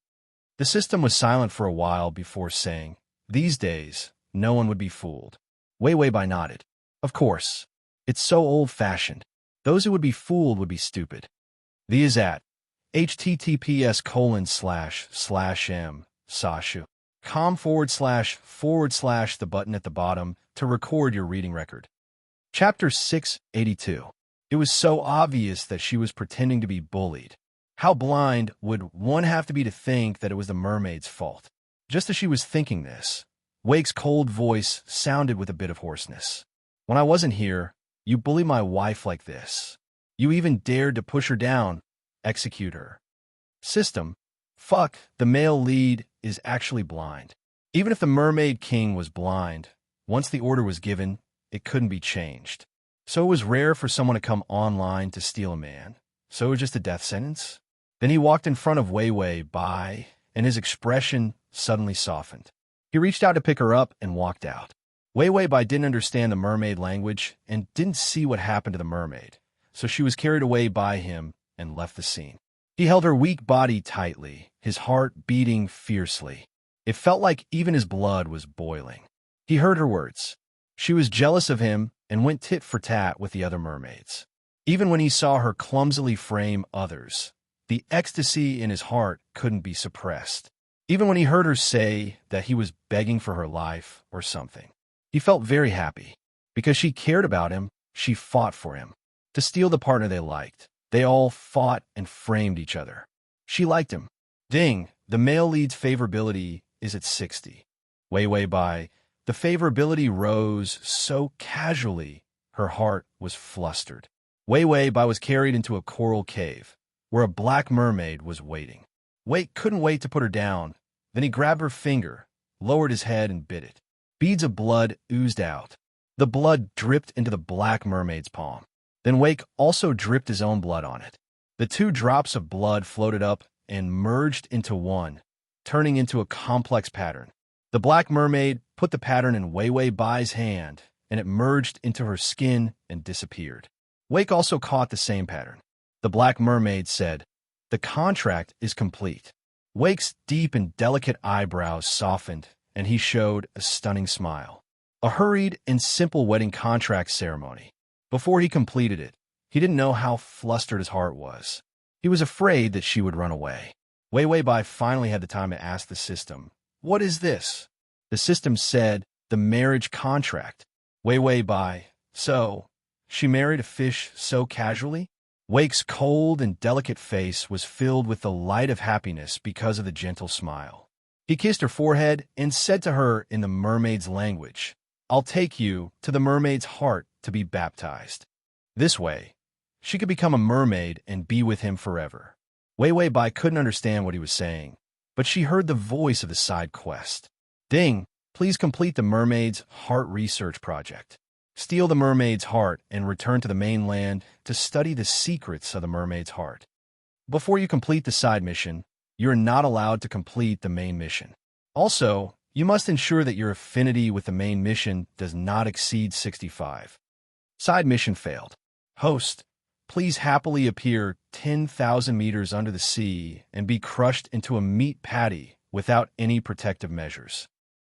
The system was silent for a while before saying, these days, no one would be fooled. Wei Wei Bai nodded. Of course. It's so old-fashioned. Those who would be fooled would be stupid. The is at https://m/sashu.com// the button at the bottom to record your reading record. Chapter 682. It was so obvious that she was pretending to be bullied. How blind would one have to be to think that it was the mermaid's fault? Just as she was thinking this, Wake's cold voice sounded with a bit of hoarseness. When I wasn't here, you bullied my wife like this. You even dared to push her down, execute her. System, fuck, the male lead is actually blind. Even if the Mermaid King was blind, once the order was given, it couldn't be changed. So it was rare for someone to come online to steal a man. So it was just a death sentence? Then he walked in front of Wei Wei Bai, and his expression suddenly softened. He reached out to pick her up and walked out. Wei Wei Bai didn't understand the mermaid language and didn't see what happened to the mermaid, so she was carried away by him and left the scene. He held her weak body tightly, his heart beating fiercely. It felt like even his blood was boiling. He heard her words. She was jealous of him and went tit for tat with the other mermaids. Even when he saw her clumsily frame others, the ecstasy in his heart couldn't be suppressed. Even when he heard her say that he was begging for her life or something, he felt very happy. Because she cared about him, she fought for him. To steal the partner they liked, they all fought and framed each other. She liked him. Ding, the male lead's favorability is at 60. Wei Wei Bai, the favorability rose so casually, her heart was flustered. Wei Wei Bai was carried into a coral cave, where a black mermaid was waiting. Wei couldn't wait to put her down. Then he grabbed her finger, lowered his head, and bit it. Beads of blood oozed out. The blood dripped into the black mermaid's palm. Then Wake also dripped his own blood on it. The two drops of blood floated up and merged into one, turning into a complex pattern. The black mermaid put the pattern in Wei Wei Bai's hand, and it merged into her skin and disappeared. Wake also caught the same pattern. The black mermaid said, "The contract is complete." Wake's deep and delicate eyebrows softened, and he showed a stunning smile. A hurried and simple wedding contract ceremony. Before he completed it, he didn't know how flustered his heart was. He was afraid that she would run away. Wei Wei Bai finally had the time to ask the system, "What is this?" The system said, "The marriage contract." Wei Wei Bai, "So, she married a fish so casually?" Wake's cold and delicate face was filled with the light of happiness because of the gentle smile. He kissed her forehead and said to her in the mermaid's language, "I'll take you to the mermaid's heart to be baptized." This way, she could become a mermaid and be with him forever. Wei Wei Bai couldn't understand what he was saying, but she heard the voice of the side quest. "Ding, please complete the mermaid's heart research project. Steal the mermaid's heart and return to the mainland to study the secrets of the mermaid's heart. Before you complete the side mission, you're not allowed to complete the main mission. Also, you must ensure that your affinity with the main mission does not exceed 65. Side mission failed. Host, please happily appear 10,000 meters under the sea and be crushed into a meat patty without any protective measures."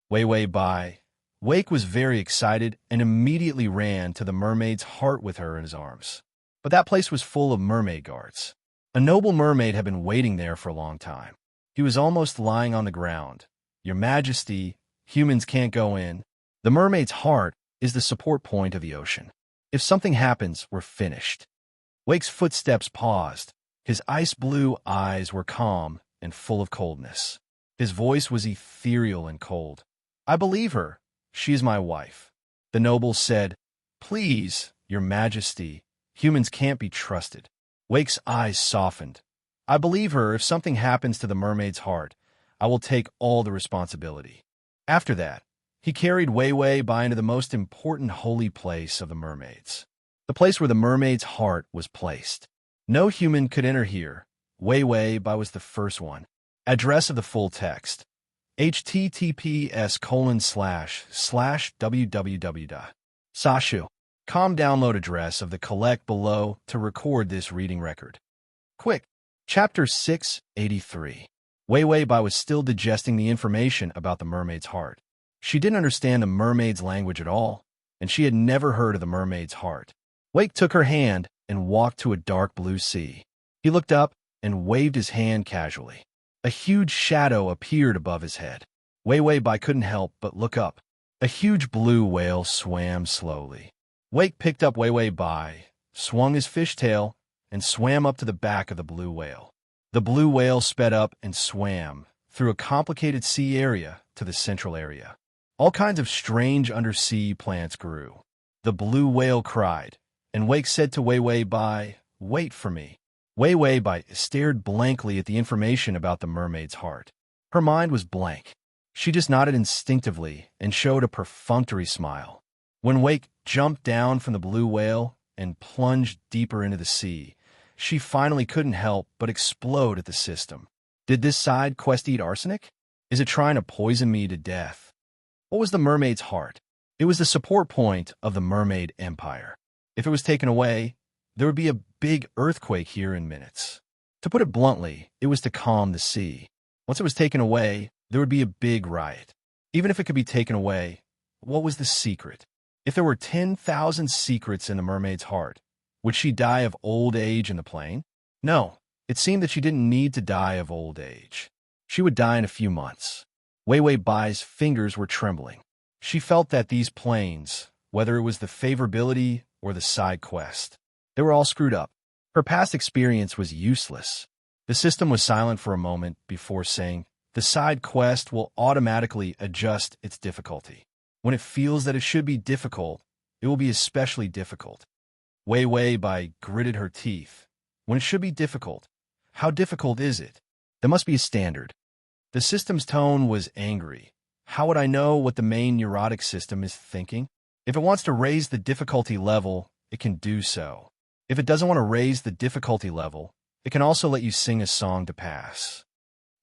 Wei Wei Bai. Wake was very excited and immediately ran to the mermaid's heart with her in his arms. But that place was full of mermaid guards. A noble mermaid had been waiting there for a long time. He was almost lying on the ground. Your Majesty, humans can't go in. The mermaid's heart is the support point of the ocean. If something happens, we're finished. Wake's footsteps paused. His ice-blue eyes were calm and full of coldness. His voice was ethereal and cold. I believe her. She is my wife. The noble said, Please, Your Majesty, humans can't be trusted. Wake's eyes softened. I believe her. If something happens to the mermaid's heart, I will take all the responsibility. After that, he carried Wei Wei Bai into the most important holy place of the mermaids. The place where the mermaid's heart was placed. No human could enter here. Wei Wei Bai was the first one. Address of the full text. https://www.sashu. Download address of the collect below to record this reading record. Quick. Chapter 683. Wei Wei Bai was still digesting the information about the mermaid's heart. She didn't understand the mermaid's language at all, and she had never heard of the mermaid's heart. Wake took her hand and walked to a dark blue sea. He looked up and waved his hand casually. A huge shadow appeared above his head. Wei Wei Bai couldn't help but look up. A huge blue whale swam slowly. Wake picked up Wei Wei Bai, swung his fishtail, and swam up to the back of the blue whale. The blue whale sped up and swam through a complicated sea area to the central area. All kinds of strange undersea plants grew. The blue whale cried, and Wake said to Wei Wei Bai, Wait for me. Wei Wei Bai stared blankly at the information about the mermaid's heart. Her mind was blank. She just nodded instinctively and showed a perfunctory smile. When Wake jumped down from the blue whale and plunged deeper into the sea, she finally couldn't help but explode at the system. Did this side quest eat arsenic? Is it trying to poison me to death? What was the mermaid's heart? It was the support point of the mermaid empire. If it was taken away, there would be a big earthquake here in minutes. To put it bluntly, it was to calm the sea. Once it was taken away, there would be a big riot. Even if it could be taken away, what was the secret? If there were 10,000 secrets in the mermaid's heart, would she die of old age in the plane? No, it seemed that she didn't need to die of old age. She would die in a few months. Wei Wei Bai's fingers were trembling. She felt that these planes, whether it was the favorability or the side quest, they were all screwed up. Her past experience was useless. The system was silent for a moment before saying, the side quest will automatically adjust its difficulty. When it feels that it should be difficult, it will be especially difficult. Wei Wei Bai gritted her teeth. When it should be difficult, how difficult is it? There must be a standard. The system's tone was angry. How would I know what the main neurotic system is thinking? If it wants to raise the difficulty level, it can do so. If it doesn't want to raise the difficulty level, it can also let you sing a song to pass.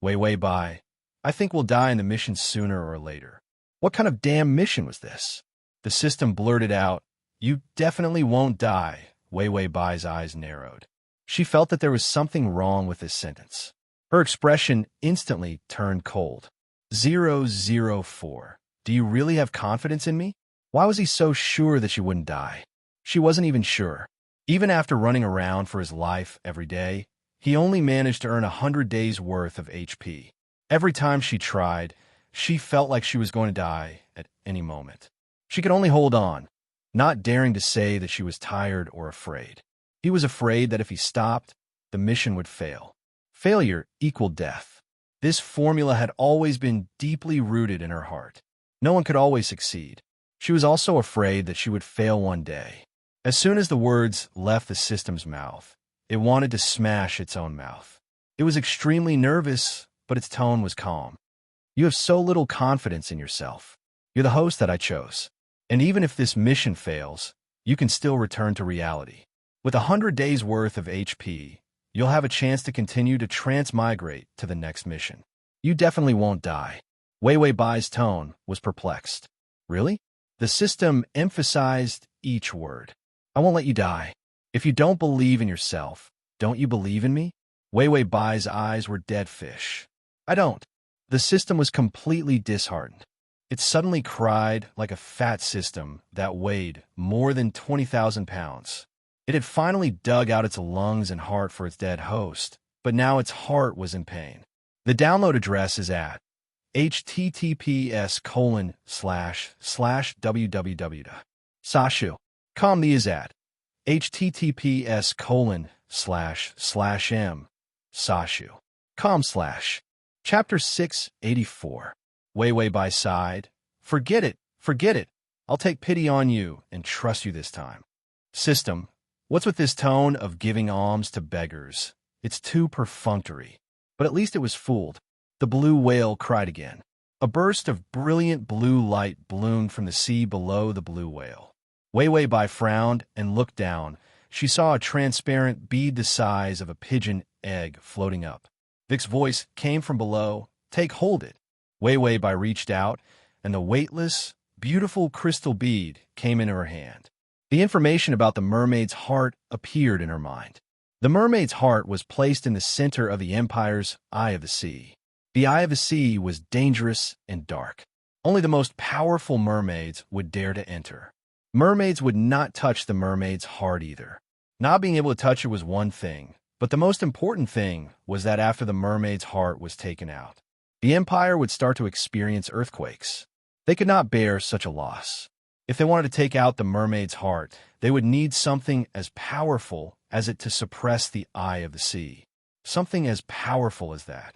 Wei Wei Bai, I think we'll die in the mission sooner or later. What kind of damn mission was this? The system blurted out, You definitely won't die. Wei Wei Bai's eyes narrowed. She felt that there was something wrong with this sentence. Her expression instantly turned cold. 004. Do you really have confidence in me? Why was he so sure that she wouldn't die? She wasn't even sure. Even after running around for his life every day, he only managed to earn 100 days' worth of HP. Every time she tried, she felt like she was going to die at any moment. She could only hold on, not daring to say that she was tired or afraid. He was afraid that if he stopped, the mission would fail. Failure equaled death. This formula had always been deeply rooted in her heart. No one could always succeed. She was also afraid that she would fail one day. As soon as the words left the system's mouth, it wanted to smash its own mouth. It was extremely nervous, but its tone was calm. You have so little confidence in yourself. You're the host that I chose. And even if this mission fails, you can still return to reality. With 100 days' worth of HP, you'll have a chance to continue to transmigrate to the next mission. You definitely won't die. Wei Wei Bai's tone was perplexed. Really? The system emphasized each word. I won't let you die. If you don't believe in yourself, don't you believe in me? Wei Wei Bai's eyes were dead fish. I don't. The system was completely disheartened. It suddenly cried like a fat system that weighed more than 20,000 pounds. It had finally dug out its lungs and heart for its dead host, but now its heart was in pain. The download address is at https://www.sashu.com. The is at https://m/sashu.com/. Chapter 684. Wei Wei by side. Forget it, forget it. I'll take pity on you and trust you this time. System. What's with this tone of giving alms to beggars? It's too perfunctory. But at least it was fooled. The blue whale cried again. A burst of brilliant blue light bloomed from the sea below the blue whale. Wei Wei Bai frowned and looked down. She saw a transparent bead the size of a pigeon egg floating up. Vic's voice came from below. Take hold it. Wei Wei Bai reached out, and the weightless, beautiful crystal bead came into her hand. The information about the mermaid's heart appeared in her mind. The mermaid's heart was placed in the center of the empire's Eye of the Sea. The Eye of the Sea was dangerous and dark. Only the most powerful mermaids would dare to enter. Mermaids would not touch the mermaid's heart either. Not being able to touch it was one thing, but the most important thing was that after the mermaid's heart was taken out, the empire would start to experience earthquakes. They could not bear such a loss. If they wanted to take out the mermaid's heart, they would need something as powerful as it to suppress the Eye of the Sea. Something as powerful as that.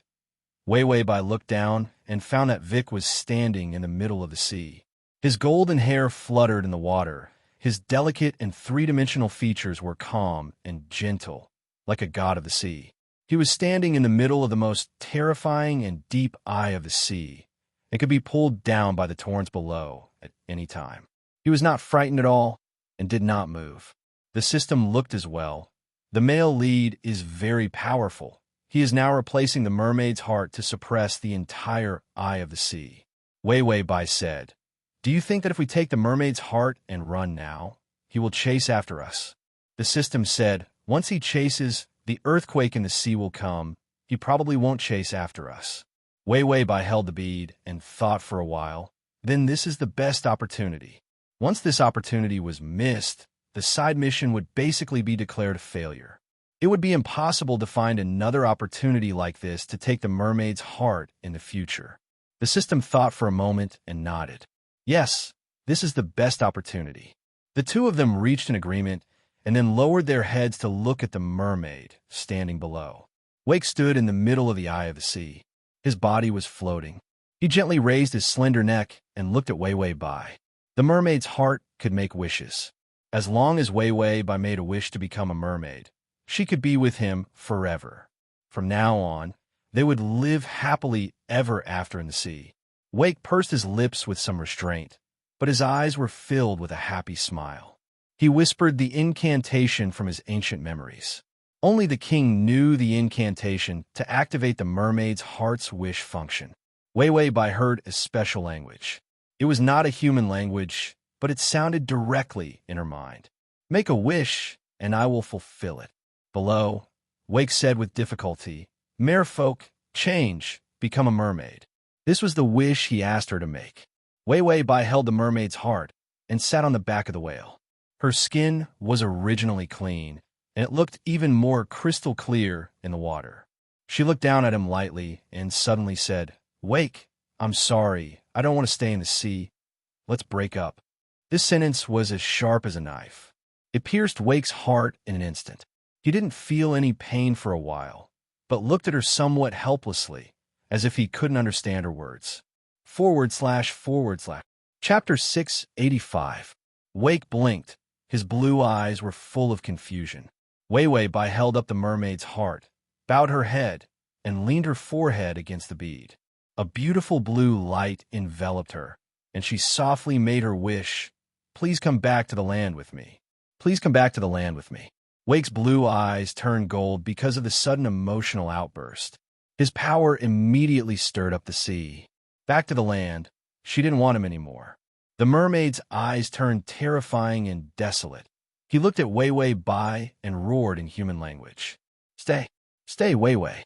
Wei Wei Bai looked down and found that Vic was standing in the middle of the sea. His golden hair fluttered in the water. His delicate and three-dimensional features were calm and gentle, like a god of the sea. He was standing in the middle of the most terrifying and deep Eye of the Sea, and could be pulled down by the torrents below at any time. He was not frightened at all and did not move. The system looked as well. The male lead is very powerful. He is now replacing the mermaid's heart to suppress the entire Eye of the Sea. Wei Wei Bai said, "Do you think that if we take the mermaid's heart and run now, he will chase after us?" The system said, "Once he chases, the earthquake in the sea will come. He probably won't chase after us." Wei Wei Bai held the bead and thought for a while. Then this is the best opportunity. Once this opportunity was missed, the side mission would basically be declared a failure. It would be impossible to find another opportunity like this to take the mermaid's heart in the future. The system thought for a moment and nodded. Yes, this is the best opportunity. The two of them reached an agreement and then lowered their heads to look at the mermaid standing below. Wake stood in the middle of the Eye of the Sea. His body was floating. He gently raised his slender neck and looked at Wei Wei Bai. The mermaid's heart could make wishes. As long as Wei Wei Bai made a wish to become a mermaid, she could be with him forever. From now on, they would live happily ever after in the sea. Wake pursed his lips with some restraint, but his eyes were filled with a happy smile. He whispered the incantation from his ancient memories. Only the king knew the incantation to activate the mermaid's heart's wish function. Wei Wei Bai heard a special language. It was not a human language, but it sounded directly in her mind. "Make a wish, and I will fulfill it." Below, Wake said with difficulty, "Merfolk, change, become a mermaid." This was the wish he asked her to make. Wei Wei Bai held the mermaid's heart and sat on the back of the whale. Her skin was originally clean, and it looked even more crystal clear in the water. She looked down at him lightly and suddenly said, "Wake, I'm sorry. I don't want to stay in the sea. Let's break up." This sentence was as sharp as a knife. It pierced Wake's heart in an instant. He didn't feel any pain for a while, but looked at her somewhat helplessly, as if he couldn't understand her words. // Chapter 685. Wake blinked. His blue eyes were full of confusion. Wei Wei Bai held up the mermaid's heart, bowed her head, and leaned her forehead against the bead. A beautiful blue light enveloped her, and she softly made her wish, "Please come back to the land with me. Please come back to the land with me." Wake's blue eyes turned gold because of the sudden emotional outburst. His power immediately stirred up the sea. Back to the land, she didn't want him anymore. The mermaid's eyes turned terrifying and desolate. He looked at Wei Wei Bai and roared in human language. "Stay, stay, Wei Wei."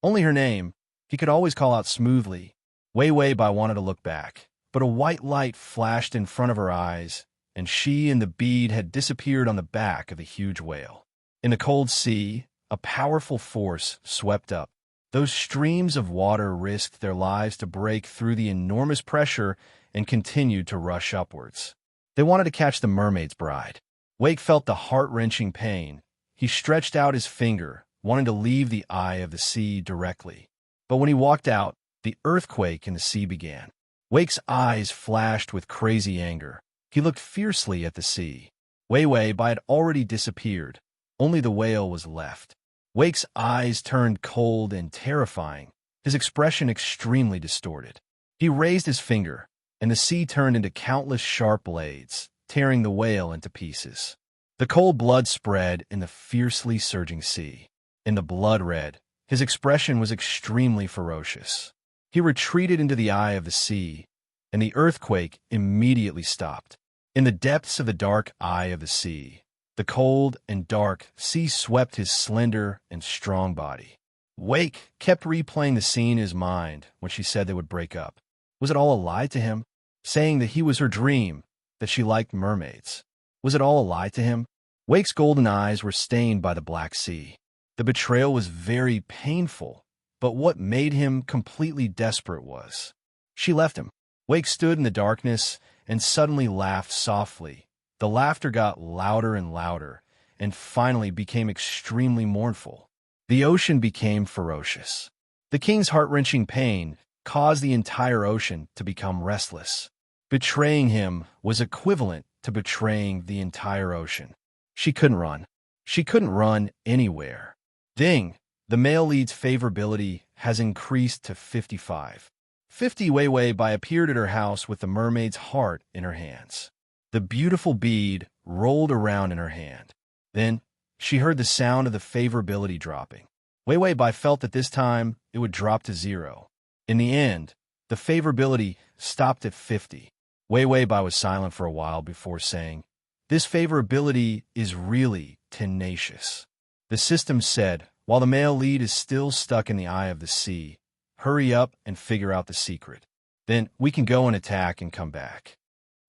Only her name, he could always call out smoothly. Wei Wei Bai wanted to look back, but a white light flashed in front of her eyes, and she and the bead had disappeared on the back of the huge whale. In the cold sea, a powerful force swept up. Those streams of water risked their lives to break through the enormous pressure and continued to rush upwards. They wanted to catch the mermaid's bride. Wake felt the heart-wrenching pain. He stretched out his finger, wanting to leave the eye of the sea directly. But when he walked out, the earthquake in the sea began. Wake's eyes flashed with crazy anger. He looked fiercely at the sea. Wei Bai had already disappeared. Only the whale was left. Wake's eyes turned cold and terrifying, his expression extremely distorted. He raised his finger, and the sea turned into countless sharp blades, tearing the whale into pieces. The cold blood spread in the fiercely surging sea. In the blood red, his expression was extremely ferocious. He retreated into the eye of the sea, and the earthquake immediately stopped. In the depths of the dark eye of the sea, the cold and dark sea swept his slender and strong body. Wake kept replaying the scene in his mind when she said they would break up. Was it all a lie to him? Saying that he was her dream, that she liked mermaids. Was it all a lie to him? Wake's golden eyes were stained by the Black Sea. The betrayal was very painful, but what made him completely desperate was she left him. Wake stood in the darkness and suddenly laughed softly. The laughter got louder and louder, and finally became extremely mournful. The ocean became ferocious. The king's heart-wrenching pain caused the entire ocean to become restless. Betraying him was equivalent to betraying the entire ocean. She couldn't run. She couldn't run anywhere. Ding! The male lead's favorability has increased to 55. 50 Wei Bai appeared at her house with the mermaid's heart in her hands. The beautiful bead rolled around in her hand. Then, she heard the sound of the favorability dropping. Wei Bai felt that this time it would drop to 0. In the end, the favorability stopped at 50. Wei Bai was silent for a while before saying, "This favorability is really tenacious." The system said, "While the male lead is still stuck in the eye of the sea, hurry up and figure out the secret. Then we can go and attack and come back."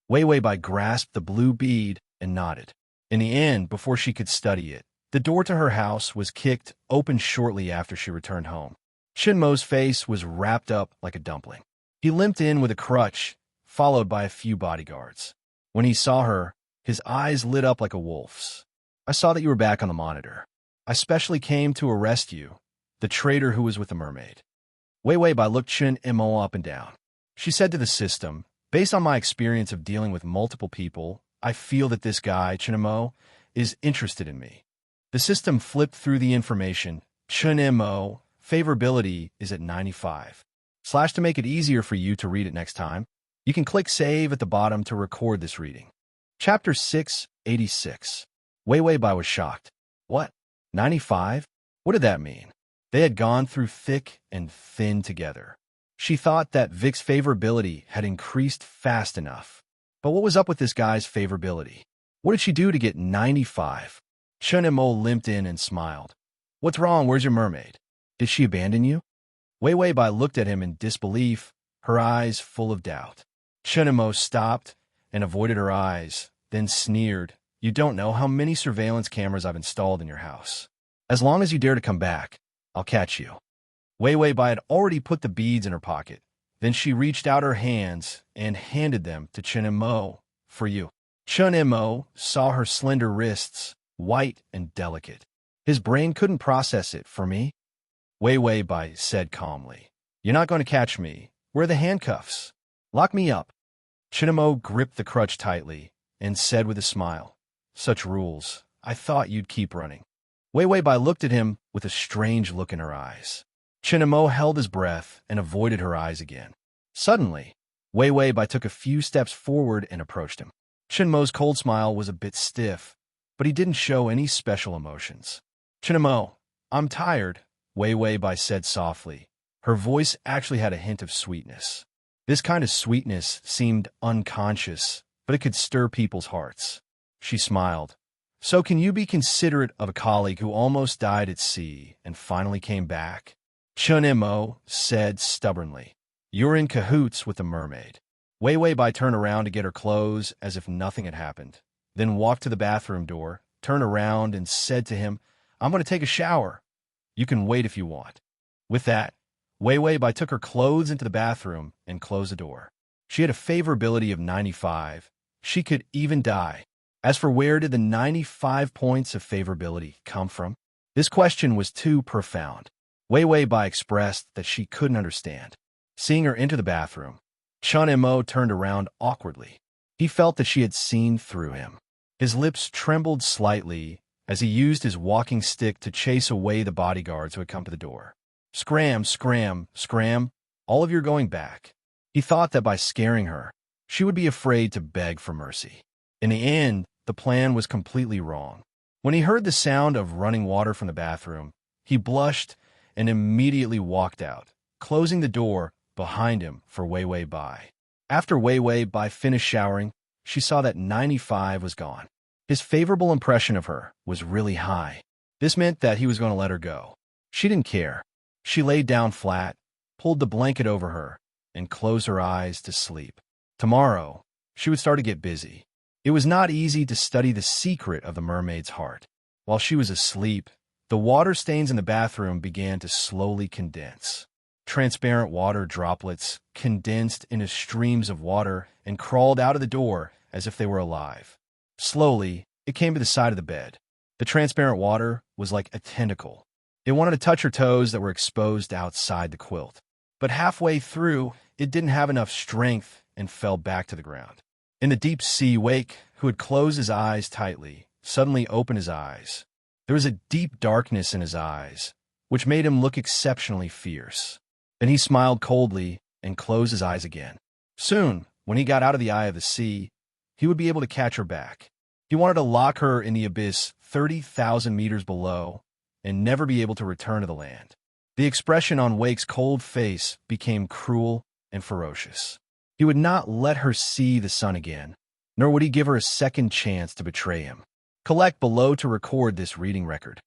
Wei Bai grasped the blue bead and nodded. In the end, before she could study it, the door to her house was kicked open shortly after she returned home. Chen Mo's face was wrapped up like a dumpling. He limped in with a crutch, followed by a few bodyguards. When he saw her, his eyes lit up like a wolf's. "I saw that you were back on the monitor. I specially came to arrest you, the traitor who was with the mermaid." Wei Bai looked Chen Mo up and down. She said to the system, "Based on my experience of dealing with multiple people, I feel that this guy, Chen Mo, is interested in me." The system flipped through the information. Chen Mo, favorability is at 95. To make it easier for you to read it next time, you can click Save at the bottom to record this reading. Chapter 686. Wei Bai was shocked. What? 95? What did that mean? They had gone through thick and thin together. She thought that Vic's favorability had increased fast enough. But what was up with this guy's favorability? What did she do to get 95? Chen Mo limped in and smiled. "What's wrong? Where's your mermaid? Did she abandon you?" Wei Bai looked at him in disbelief, her eyes full of doubt. Chen Mo stopped and avoided her eyes, then sneered, "You don't know how many surveillance cameras I've installed in your house. As long as you dare to come back, I'll catch you." Wei Bai had already put the beads in her pocket. Then she reached out her hands and handed them to Chen Mo. "For you." Chen Mo saw her slender wrists, white and delicate. His brain couldn't process it. "For me?" Wei Bai said calmly. "You're not going to catch me. Where are the handcuffs? Lock me up." Chen Mo gripped the crutch tightly and said with a smile, "Such rules. I thought you'd keep running." Wei Bai looked at him with a strange look in her eyes. Chen Mo held his breath and avoided her eyes again. Suddenly, Wei Bai took a few steps forward and approached him. Chen Mo's cold smile was a bit stiff, but he didn't show any special emotions. "Chen Mo, I'm tired," Wei Bai said softly. Her voice actually had a hint of sweetness. This kind of sweetness seemed unconscious, but it could stir people's hearts. She smiled. "So can you be considerate of a colleague who almost died at sea and finally came back?" Chen Mo said stubbornly. "You're in cahoots with the mermaid." Wei Wei Bai turned around to get her clothes as if nothing had happened, then walked to the bathroom door, turned around and said to him, "I'm going to take a shower. You can wait if you want." With that, Wei Wei Bai took her clothes into the bathroom and closed the door. She had a favorability of 95. She could even die. As for where did the 95 points of favorability come from? This question was too profound. Wei Wei Bai expressed that she couldn't understand. Seeing her enter the bathroom, Chun Mo turned around awkwardly. He felt that she had seen through him. His lips trembled slightly as he used his walking stick to chase away the bodyguards who had come to the door. "Scram, scram, scram, all of you are going back." He thought that by scaring her, she would be afraid to beg for mercy. In the end, the plan was completely wrong. When he heard the sound of running water from the bathroom, he blushed and immediately walked out, closing the door behind him for Wei Wei Bai. After Wei Wei Bai finished showering, she saw that 95 was gone. His favorable impression of her was really high. This meant that he was going to let her go. She didn't care. She laid down flat, pulled the blanket over her, and closed her eyes to sleep. Tomorrow, she would start to get busy. It was not easy to study the secret of the mermaid's heart. While she was asleep, the water stains in the bathroom began to slowly condense. Transparent water droplets condensed into streams of water and crawled out of the door as if they were alive. Slowly, it came to the side of the bed. The transparent water was like a tentacle. It wanted to touch her toes that were exposed outside the quilt. But halfway through, it didn't have enough strength and fell back to the ground. In the deep sea, Wake, who had closed his eyes tightly, suddenly opened his eyes. There was a deep darkness in his eyes, which made him look exceptionally fierce. Then he smiled coldly and closed his eyes again. Soon, when he got out of the eye of the sea, he would be able to catch her back. He wanted to lock her in the abyss 30,000 meters below and never be able to return to the land. The expression on Wake's cold face became cruel and ferocious. He would not let her see the sun again, nor would he give her a second chance to betray him. Collect below to record this reading record.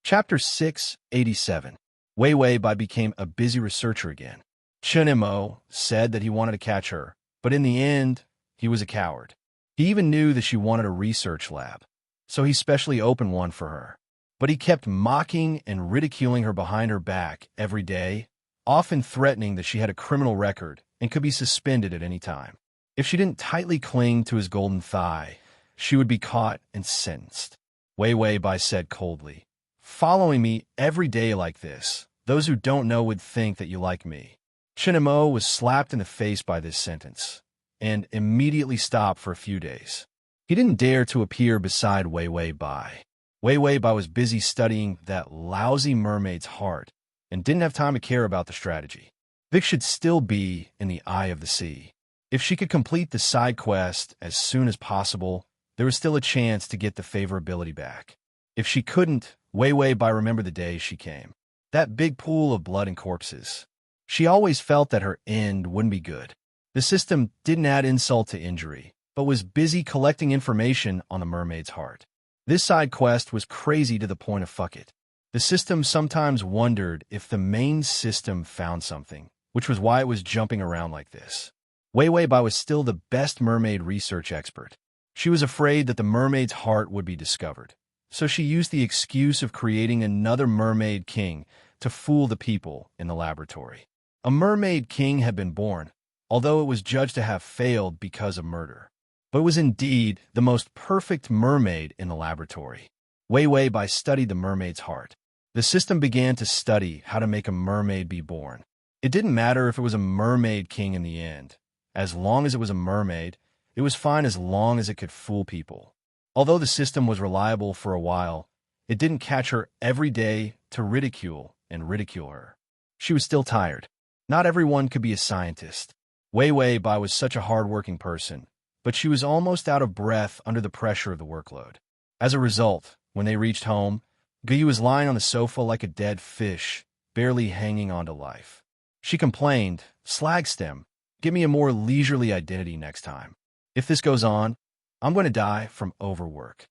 Chapter 687. Wei Wei Bai became a busy researcher again. Chun Mo said that he wanted to catch her, but in the end, he was a coward. He even knew that she wanted a research lab, so he specially opened one for her. But he kept mocking and ridiculing her behind her back every day, often threatening that she had a criminal record and could be suspended at any time. If she didn't tightly cling to his golden thigh, she would be caught and sentenced. Wei Wei Bai said coldly, "Following me every day like this, those who don't know would think that you like me." Chun Mo was slapped in the face by this sentence and immediately stopped for a few days. He didn't dare to appear beside Wei Wei Bai. Wei Wei Bai was busy studying that lousy mermaid's heart and didn't have time to care about the strategy. Vic should still be in the eye of the sea. If she could complete the side quest as soon as possible, there was still a chance to get the favorability back. If she couldn't, Wei Wei Bai remembered the day she came. That big pool of blood and corpses. She always felt that her end wouldn't be good. The system didn't add insult to injury, but was busy collecting information on the mermaid's heart. This side quest was crazy to the point of fuck it. The system sometimes wondered if the main system found something, which was why it was jumping around like this. Wei Wei Bai was still the best mermaid research expert. She was afraid that the mermaid's heart would be discovered, so she used the excuse of creating another mermaid king to fool the people in the laboratory. A mermaid king had been born, although it was judged to have failed because of murder. But it was indeed the most perfect mermaid in the laboratory. Wei Wei Bai studied the mermaid's heart. The system began to study how to make a mermaid be born. It didn't matter if it was a mermaid king in the end. As long as it was a mermaid, it was fine as long as it could fool people. Although the system was reliable for a while, it didn't catch her every day to ridicule her. She was still tired. Not everyone could be a scientist. Wei Wei Bai was such a hard-working person, but she was almost out of breath under the pressure of the workload. As a result, when they reached home, Guyu was lying on the sofa like a dead fish, barely hanging on to life. She complained, "Slagstem, give me a more leisurely identity next time. If this goes on, I'm going to die from overwork."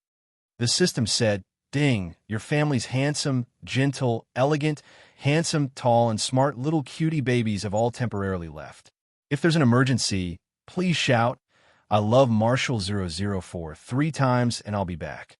The system said, "Ding, your family's handsome, gentle, elegant, handsome, tall, and smart little cutie babies have all temporarily left. If there's an emergency, Please shout, "I love Marshall 004 3 times and I'll be back."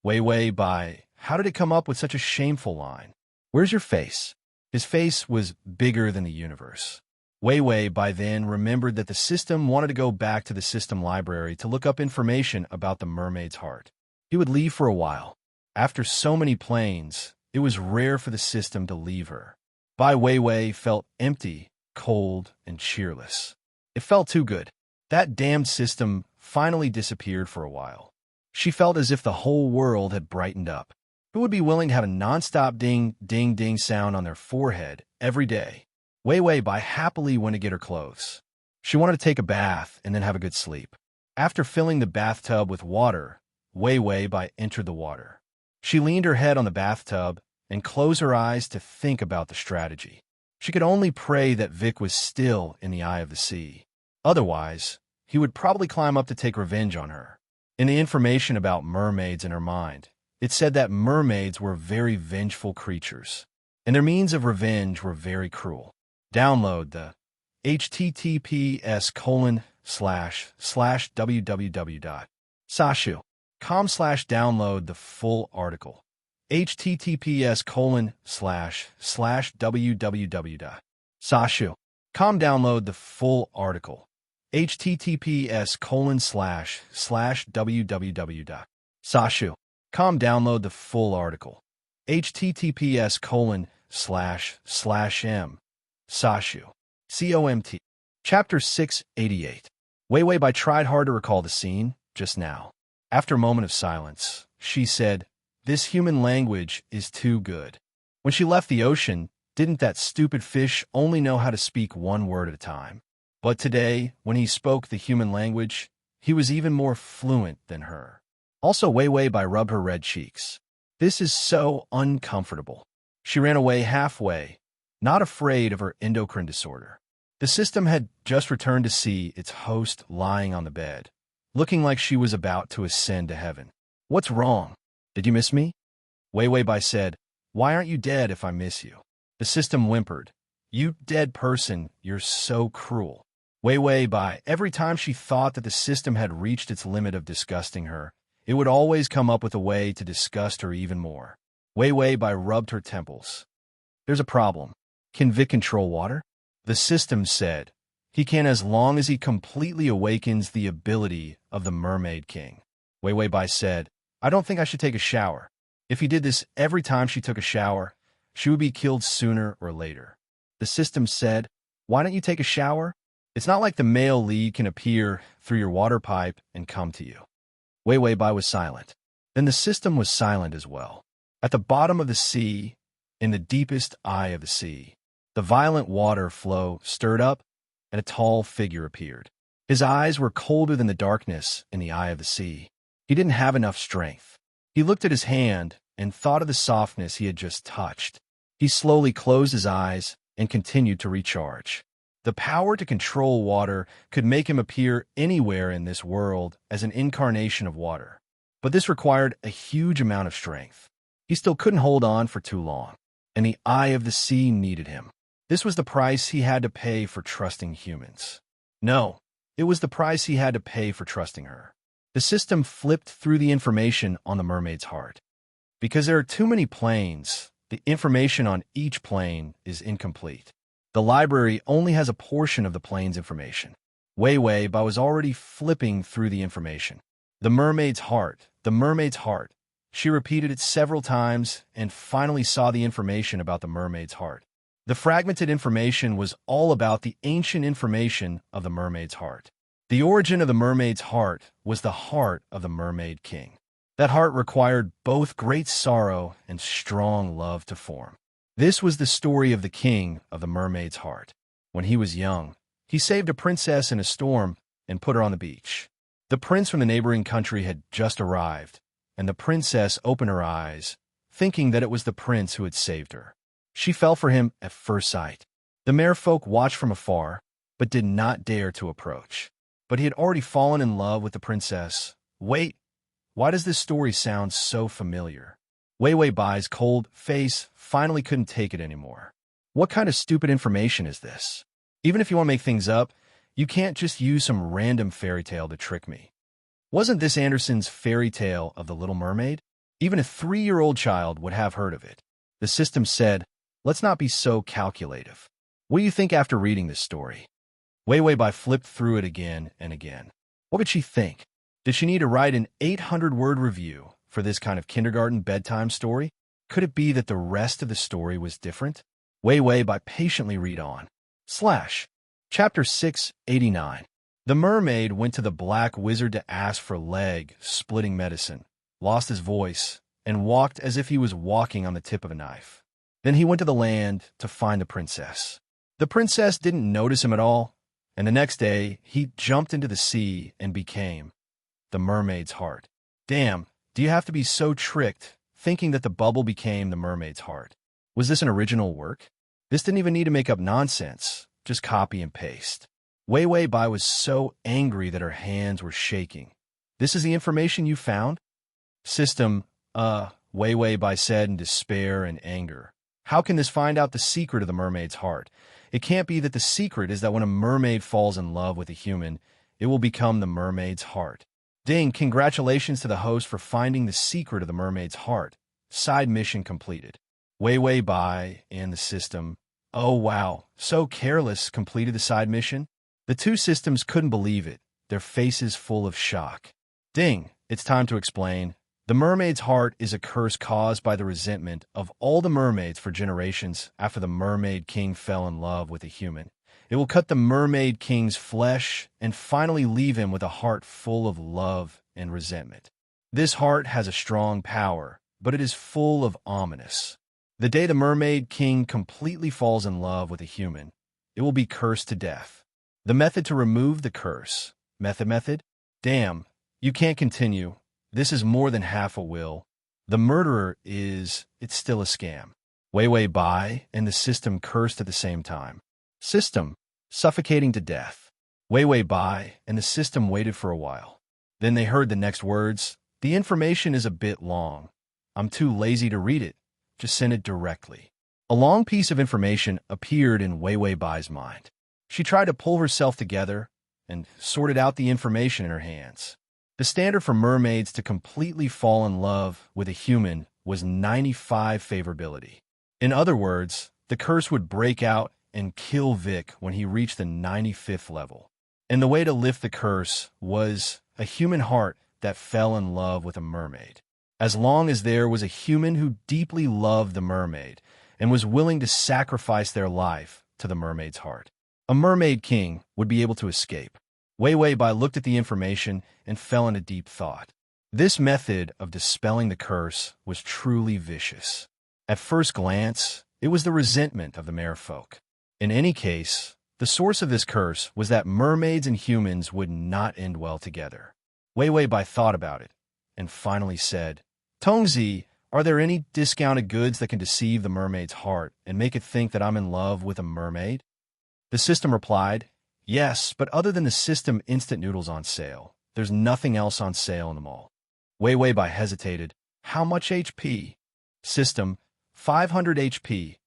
Wei Wei Bai, how did it come up with such a shameful line? Where's your face? His face was bigger than the universe. Wei Wei by then remembered that the system wanted to go back to the system library to look up information about the mermaid's heart. He would leave for a while. After so many planes, it was rare for the system to leave her. Bai Weiwei felt empty, cold, and cheerless. It felt too good. That damned system finally disappeared for a while. She felt as if the whole world had brightened up. Who would be willing to have a non-stop ding, ding, ding sound on their forehead every day? Weiwei Bai happily went to get her clothes. She wanted to take a bath and then have a good sleep. After filling the bathtub with water, Weiwei Bai entered the water. She leaned her head on the bathtub and closed her eyes to think about the strategy. She could only pray that Vic was still in the eye of the sea. Otherwise, he would probably climb up to take revenge on her. In the information about mermaids in her mind, it said that mermaids were very vengeful creatures, and their means of revenge were very cruel. Download the https://www.sashu.com/download the full article. https://www.sashu.com download the full article. https://www.sashu.com download the full article. https://m Sashu. COMT. Chapter 688. Weiwei Bai tried hard to recall the scene just now. After a moment of silence, she said, "This human language is too good." When she left the ocean, didn't that stupid fish only know how to speak one word at a time? But today, when he spoke the human language, he was even more fluent than her. Also, Weiwei Bai rubbed her red cheeks. This is so uncomfortable. She ran away halfway, not afraid of her endocrine disorder. The system had just returned to see its host lying on the bed, looking like she was about to ascend to heaven. "What's wrong? Did you miss me?" Weiwei Bai said, "Why aren't you dead if I miss you?" The system whimpered, "You dead person, you're so cruel." Weiwei Bai, every time she thought that the system had reached its limit of disgusting her, it would always come up with a way to disgust her even more. Weiwei Bai rubbed her temples. "There's a problem. Can Vic control water?" The system said, "He can as long as he completely awakens the ability of the Mermaid King." Weiwei Bai said, "I don't think I should take a shower. If he did this every time she took a shower, she would be killed sooner or later." The system said, "Why don't you take a shower? It's not like the male lead can appear through your water pipe and come to you." Weiwei Bai was silent. Then the system was silent as well. At the bottom of the sea, in the deepest eye of the sea, the violent water flow stirred up, and a tall figure appeared. His eyes were colder than the darkness in the eye of the sea. He didn't have enough strength. He looked at his hand and thought of the softness he had just touched. He slowly closed his eyes and continued to recharge. The power to control water could make him appear anywhere in this world as an incarnation of water. But this required a huge amount of strength. He still couldn't hold on for too long, and the eye of the sea needed him. This was the price he had to pay for trusting humans. No, it was the price he had to pay for trusting her. The system flipped through the information on the mermaid's heart. Because there are too many planes, the information on each plane is incomplete. The library only has a portion of the plane's information. Weiwei Bai was already flipping through the information. The mermaid's heart, the mermaid's heart. She repeated it several times and finally saw the information about the mermaid's heart. The fragmented information was all about the ancient information of the mermaid's heart. The origin of the mermaid's heart was the heart of the Mermaid King. That heart required both great sorrow and strong love to form. This was the story of the king of the mermaid's heart. When he was young, he saved a princess in a storm and put her on the beach. The prince from the neighboring country had just arrived, and the princess opened her eyes, thinking that it was the prince who had saved her. She fell for him at first sight. The merfolk watched from afar, but did not dare to approach. But he had already fallen in love with the princess. Wait, why does this story sound so familiar? Weiwei Bai's cold face finally couldn't take it anymore. What kind of stupid information is this? Even if you want to make things up, You can't just use some random fairy tale to trick me. Wasn't this Anderson's fairy tale of the Little Mermaid? Even a 3-year-old child would have heard of it. The system said, let's not be so calculative. What do you think after reading this story? Wei Wei Bai flipped through it again and again. What would she think? Did she need to write an 800-word review for this kind of kindergarten bedtime story? Could it be that the rest of the story was different? Wei Wei Bai patiently read on. Chapter 689. The mermaid went to the black wizard to ask for leg-splitting medicine, lost his voice, and walked as if he was walking on the tip of a knife. Then he went to the land to find the princess. The princess didn't notice him at all, and the next day he jumped into the sea and became the mermaid's heart. Damn, do you have to be so tricked, thinking that the bubble became the mermaid's heart? Was this an original work? This didn't even need to make up nonsense, just copy and paste. Wei Wei Bai was so angry that her hands were shaking. This is the information you found? System, Wei Wei Bai said in despair and anger. How can this find out the secret of the mermaid's heart? It can't be that the secret is that when a mermaid falls in love with a human, it will become the mermaid's heart. Ding, congratulations to the host for finding the secret of the mermaid's heart. Side mission completed. Wei Wei Bai and the system, oh wow, so careless, completed the side mission. The two systems couldn't believe it, their faces full of shock. Ding, it's time to explain. The mermaid's heart is a curse caused by the resentment of all the mermaids for generations after the mermaid king fell in love with a human. It will cut the mermaid king's flesh and finally leave him with a heart full of love and resentment. This heart has a strong power, but it is full of ominous. The day the mermaid king completely falls in love with a human, it will be cursed to death. The method to remove the curse. Method? Damn, you can't continue. This is more than half a will. The murderer it's still a scam. Wei Wei Bai and the system cursed at the same time. System, suffocating to death. Wei Wei Bai and the system waited for a while. Then they heard the next words. The information is a bit long. I'm too lazy to read it. Just send it directly. A long piece of information appeared in Wei Wei Bai's mind. She tried to pull herself together and sorted out the information in her hands. The standard for mermaids to completely fall in love with a human was 95 favorability. In other words, the curse would break out and kill Vic when he reached the 95th level. And the way to lift the curse was a human heart that fell in love with a mermaid. As long as there was a human who deeply loved the mermaid and was willing to sacrifice their life to the mermaid's heart, a mermaid king would be able to escape. Wei Wei Bai looked at the information and fell into deep thought. This method of dispelling the curse was truly vicious. At first glance, it was the resentment of the merfolk. In any case, the source of this curse was that mermaids and humans would not end well together. Wei Wei Bai thought about it and finally said, Tongzi, are there any discounted goods that can deceive the mermaid's heart and make it think that I'm in love with a mermaid? The system replied, yes, but other than the system instant noodles on sale, there's nothing else on sale in the mall. Wei Wei Bai hesitated. How much HP? System, 500 HP.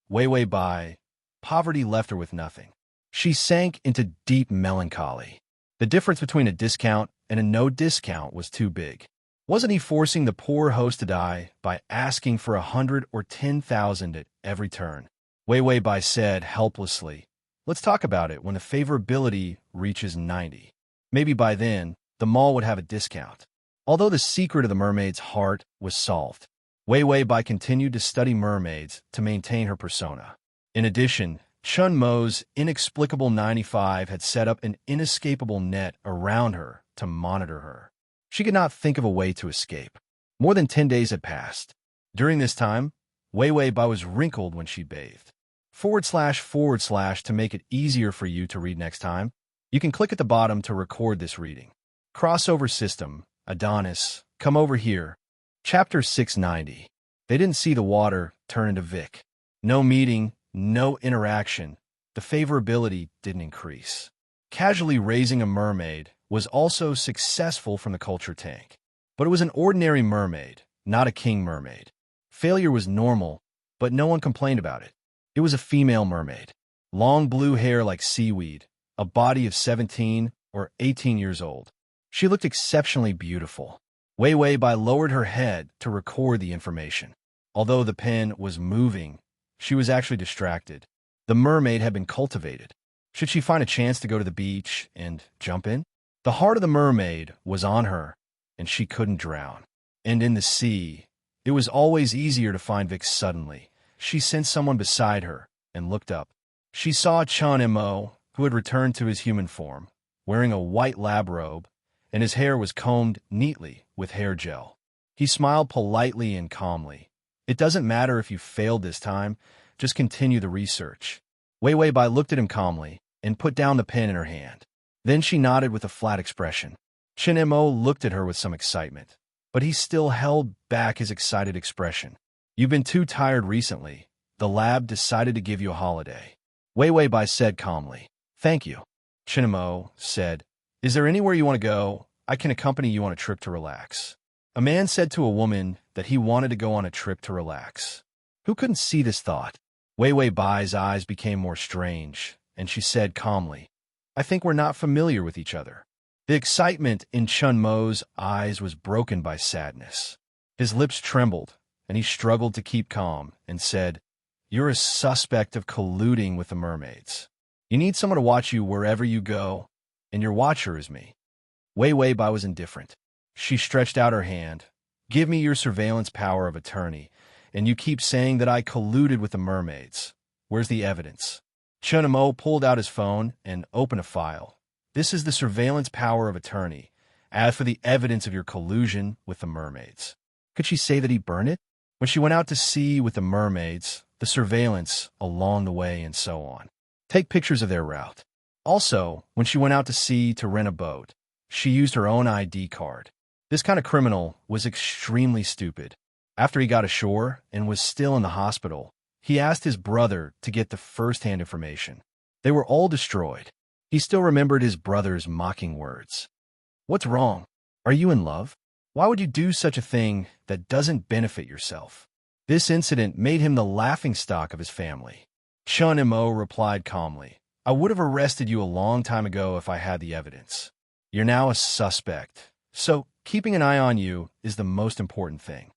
Wei Wei Bai. Poverty left her with nothing. She sank into deep melancholy. The difference between a discount and a no discount was too big. Wasn't he forcing the poor host to die by asking for 100 or 10,000 at every turn? Wei Wei Bai said helplessly, let's talk about it when the favorability reaches 90. Maybe by then, the mall would have a discount. Although the secret of the mermaid's heart was solved, Wei Wei Bai continued to study mermaids to maintain her persona. In addition, Chun Mo's inexplicable 95 had set up an inescapable net around her to monitor her. She could not think of a way to escape. More than 10 days had passed. During this time, Wei Wei Bai was wrinkled when she bathed. / to make it easier for you to read next time, you can click at the bottom to record this reading. Crossover system, Adonis, come over here. Chapter 690. They didn't see the water turn into Vic. No meeting, no interaction. The favorability didn't increase. Casually raising a mermaid was also successful from the culture tank. But it was an ordinary mermaid, not a king mermaid. Failure was normal, but no one complained about it. It was a female mermaid. Long blue hair like seaweed, a body of 17 or 18 years old. She looked exceptionally beautiful. Wei Wei Bai lowered her head to record the information. Although the pen was moving, she was actually distracted. The mermaid had been cultivated. Should she find a chance to go to the beach and jump in? The heart of the mermaid was on her, and she couldn't drown. And in the sea, it was always easier to find Vix suddenly. She sensed someone beside her and looked up. She saw Chun Mo, who had returned to his human form, wearing a white lab robe, and his hair was combed neatly with hair gel. He smiled politely and calmly. It doesn't matter if you failed this time, just continue the research. Wei Wei Bai looked at him calmly and put down the pen in her hand. Then she nodded with a flat expression. Chen Mo looked at her with some excitement, but he still held back his excited expression. You've been too tired recently. The lab decided to give you a holiday. Wei Wei Bai said calmly. Thank you. Chen Mo said, Is there anywhere you want to go? I can accompany you on a trip to relax. A man said to a woman that he wanted to go on a trip to relax. Who couldn't see this thought? Wei Wei Bai's eyes became more strange, and she said calmly, I think we're not familiar with each other. The excitement in Chun Mo's eyes was broken by sadness. His lips trembled, and he struggled to keep calm and said, You're a suspect of colluding with the mermaids. You need someone to watch you wherever you go, and your watcher is me. Wei Wei Bai was indifferent. She stretched out her hand. Give me your surveillance power of attorney, and you keep saying that I colluded with the mermaids. Where's the evidence? Chun Mo pulled out his phone and opened a file. This is the surveillance power of attorney. As for the evidence of your collusion with the mermaids. Could she say that he burned it? When she went out to sea with the mermaids, the surveillance along the way, and so on. Take pictures of their route. Also, when she went out to sea to rent a boat, she used her own ID card. This kind of criminal was extremely stupid. After he got ashore and was still in the hospital, he asked his brother to get the first-hand information. They were all destroyed. He still remembered his brother's mocking words. What's wrong? Are you in love? Why would you do such a thing that doesn't benefit yourself? This incident made him the laughingstock of his family. Chun Mo replied calmly, I would have arrested you a long time ago if I had the evidence. You're now a suspect, so keeping an eye on you is the most important thing.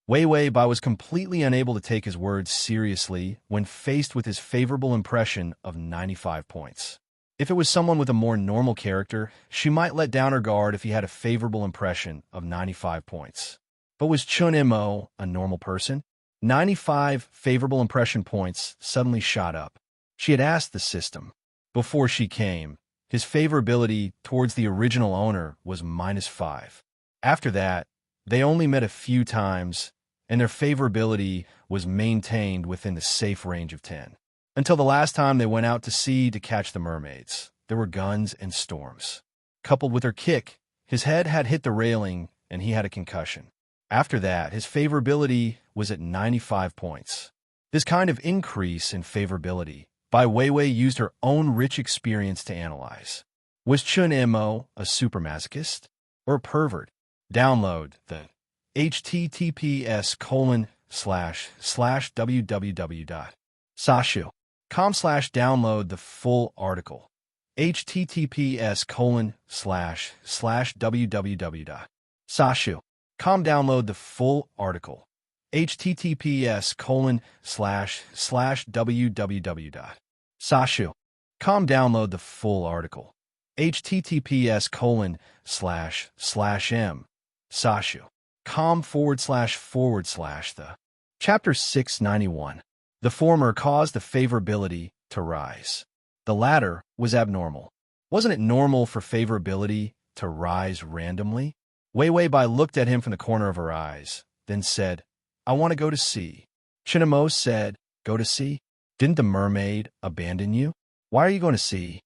Wei Wei Bai was completely unable to take his words seriously when faced with his favorable impression of 95 points. If it was someone with a more normal character, she might let down her guard if he had a favorable impression of 95 points. But was Chun Mo a normal person? 95 favorable impression points suddenly shot up. She had asked the system. Before she came, his favorability towards the original owner was -5. After that, they only met a few times, and their favorability was maintained within the safe range of 10. Until the last time they went out to sea to catch the mermaids. There were guns and storms. Coupled with her kick, his head had hit the railing and he had a concussion. After that, his favorability was at 95 points. This kind of increase in favorability Bai Weiwei used her own rich experience to analyze. Was Chun Mo a super masochist or a pervert? Download the https://www.sashu.com/download the full article. https://www.sashu.com download the full article. https://www.sashu.com download the full article. https://m.sashu.com// the Chapter 691. The former caused the favorability to rise. The latter was abnormal. Wasn't it normal for favorability to rise randomly? Wei Wei Bai looked at him from the corner of her eyes, then said, I want to go to sea. Chun Mo said, Go to sea? Didn't the mermaid abandon you? Why are you going to sea?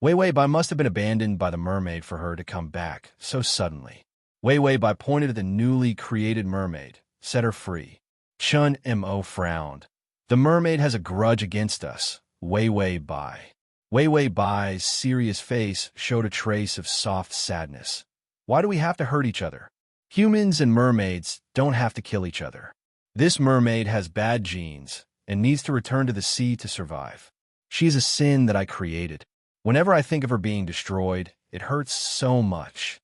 Wei Wei Bai must have been abandoned by the mermaid for her to come back so suddenly. Wei Wei Bai pointed at the newly created mermaid, set her free. Chun Mo frowned. The mermaid has a grudge against us, Wei Wei Bai. Wei Wei Bai's serious face showed a trace of soft sadness. Why do we have to hurt each other? Humans and mermaids don't have to kill each other. This mermaid has bad genes and needs to return to the sea to survive. She is a sin that I created. Whenever I think of her being destroyed, it hurts so much.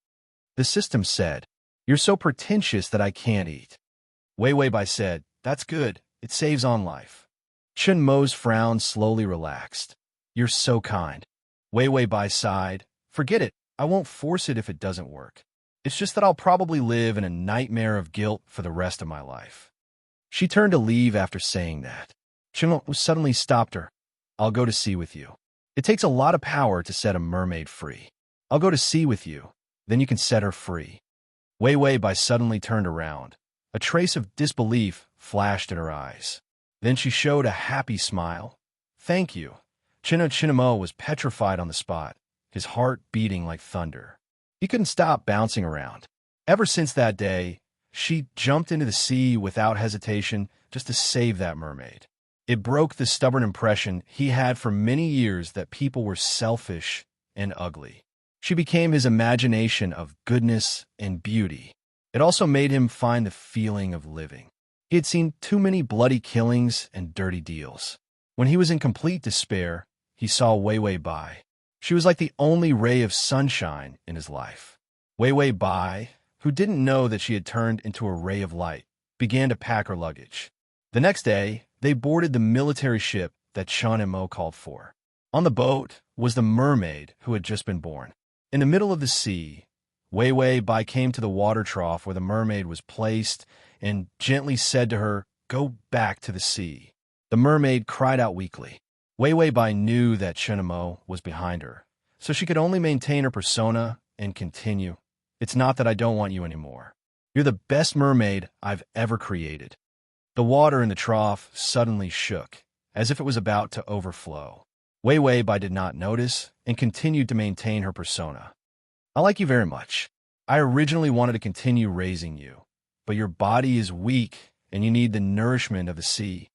The system said, "You're so pretentious that I can't eat." Wei Wei Bai said, "That's good. It saves on life." Chen Mo's frown slowly relaxed. "You're so kind." Wei Wei Bai sighed. "Forget it. I won't force it if it doesn't work. It's just that I'll probably live in a nightmare of guilt for the rest of my life." She turned to leave after saying that. Chen suddenly stopped her. "I'll go to sea with you. It takes a lot of power to set a mermaid free. I'll go to sea with you. Then you can set her free." Wei Wei Bai suddenly turned around. A trace of disbelief flashed in her eyes. Then she showed a happy smile. "Thank you." Chinamo was petrified on the spot, his heart beating like thunder. He couldn't stop bouncing around. Ever since that day, she jumped into the sea without hesitation just to save that mermaid. It broke the stubborn impression he had for many years that people were selfish and ugly. She became his imagination of goodness and beauty. It also made him find the feeling of living. He had seen too many bloody killings and dirty deals. When he was in complete despair, he saw Wei Wei Bai. She was like the only ray of sunshine in his life. Wei Wei Bai, who didn't know that she had turned into a ray of light, began to pack her luggage. The next day, they boarded the military ship that Chen Mo called for. On the boat was the mermaid who had just been born. In the middle of the sea, Wei Wei Bai came to the water trough where the mermaid was placed and gently said to her, "Go back to the sea." The mermaid cried out weakly. Wei Wei Bai knew that Chen Mo was behind her, so she could only maintain her persona and continue. "It's not that I don't want you anymore. You're the best mermaid I've ever created." The water in the trough suddenly shook, as if it was about to overflow. Wei Wei Bai did not notice and continued to maintain her persona. "I like you very much. I originally wanted to continue raising you, but your body is weak and you need the nourishment of the sea."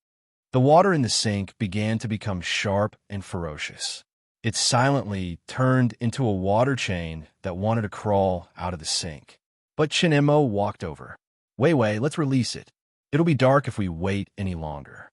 The water in the sink began to become sharp and ferocious. It silently turned into a water chain that wanted to crawl out of the sink. But Chen Mo walked over. "Wei Wei, let's release it. It'll be dark if we wait any longer."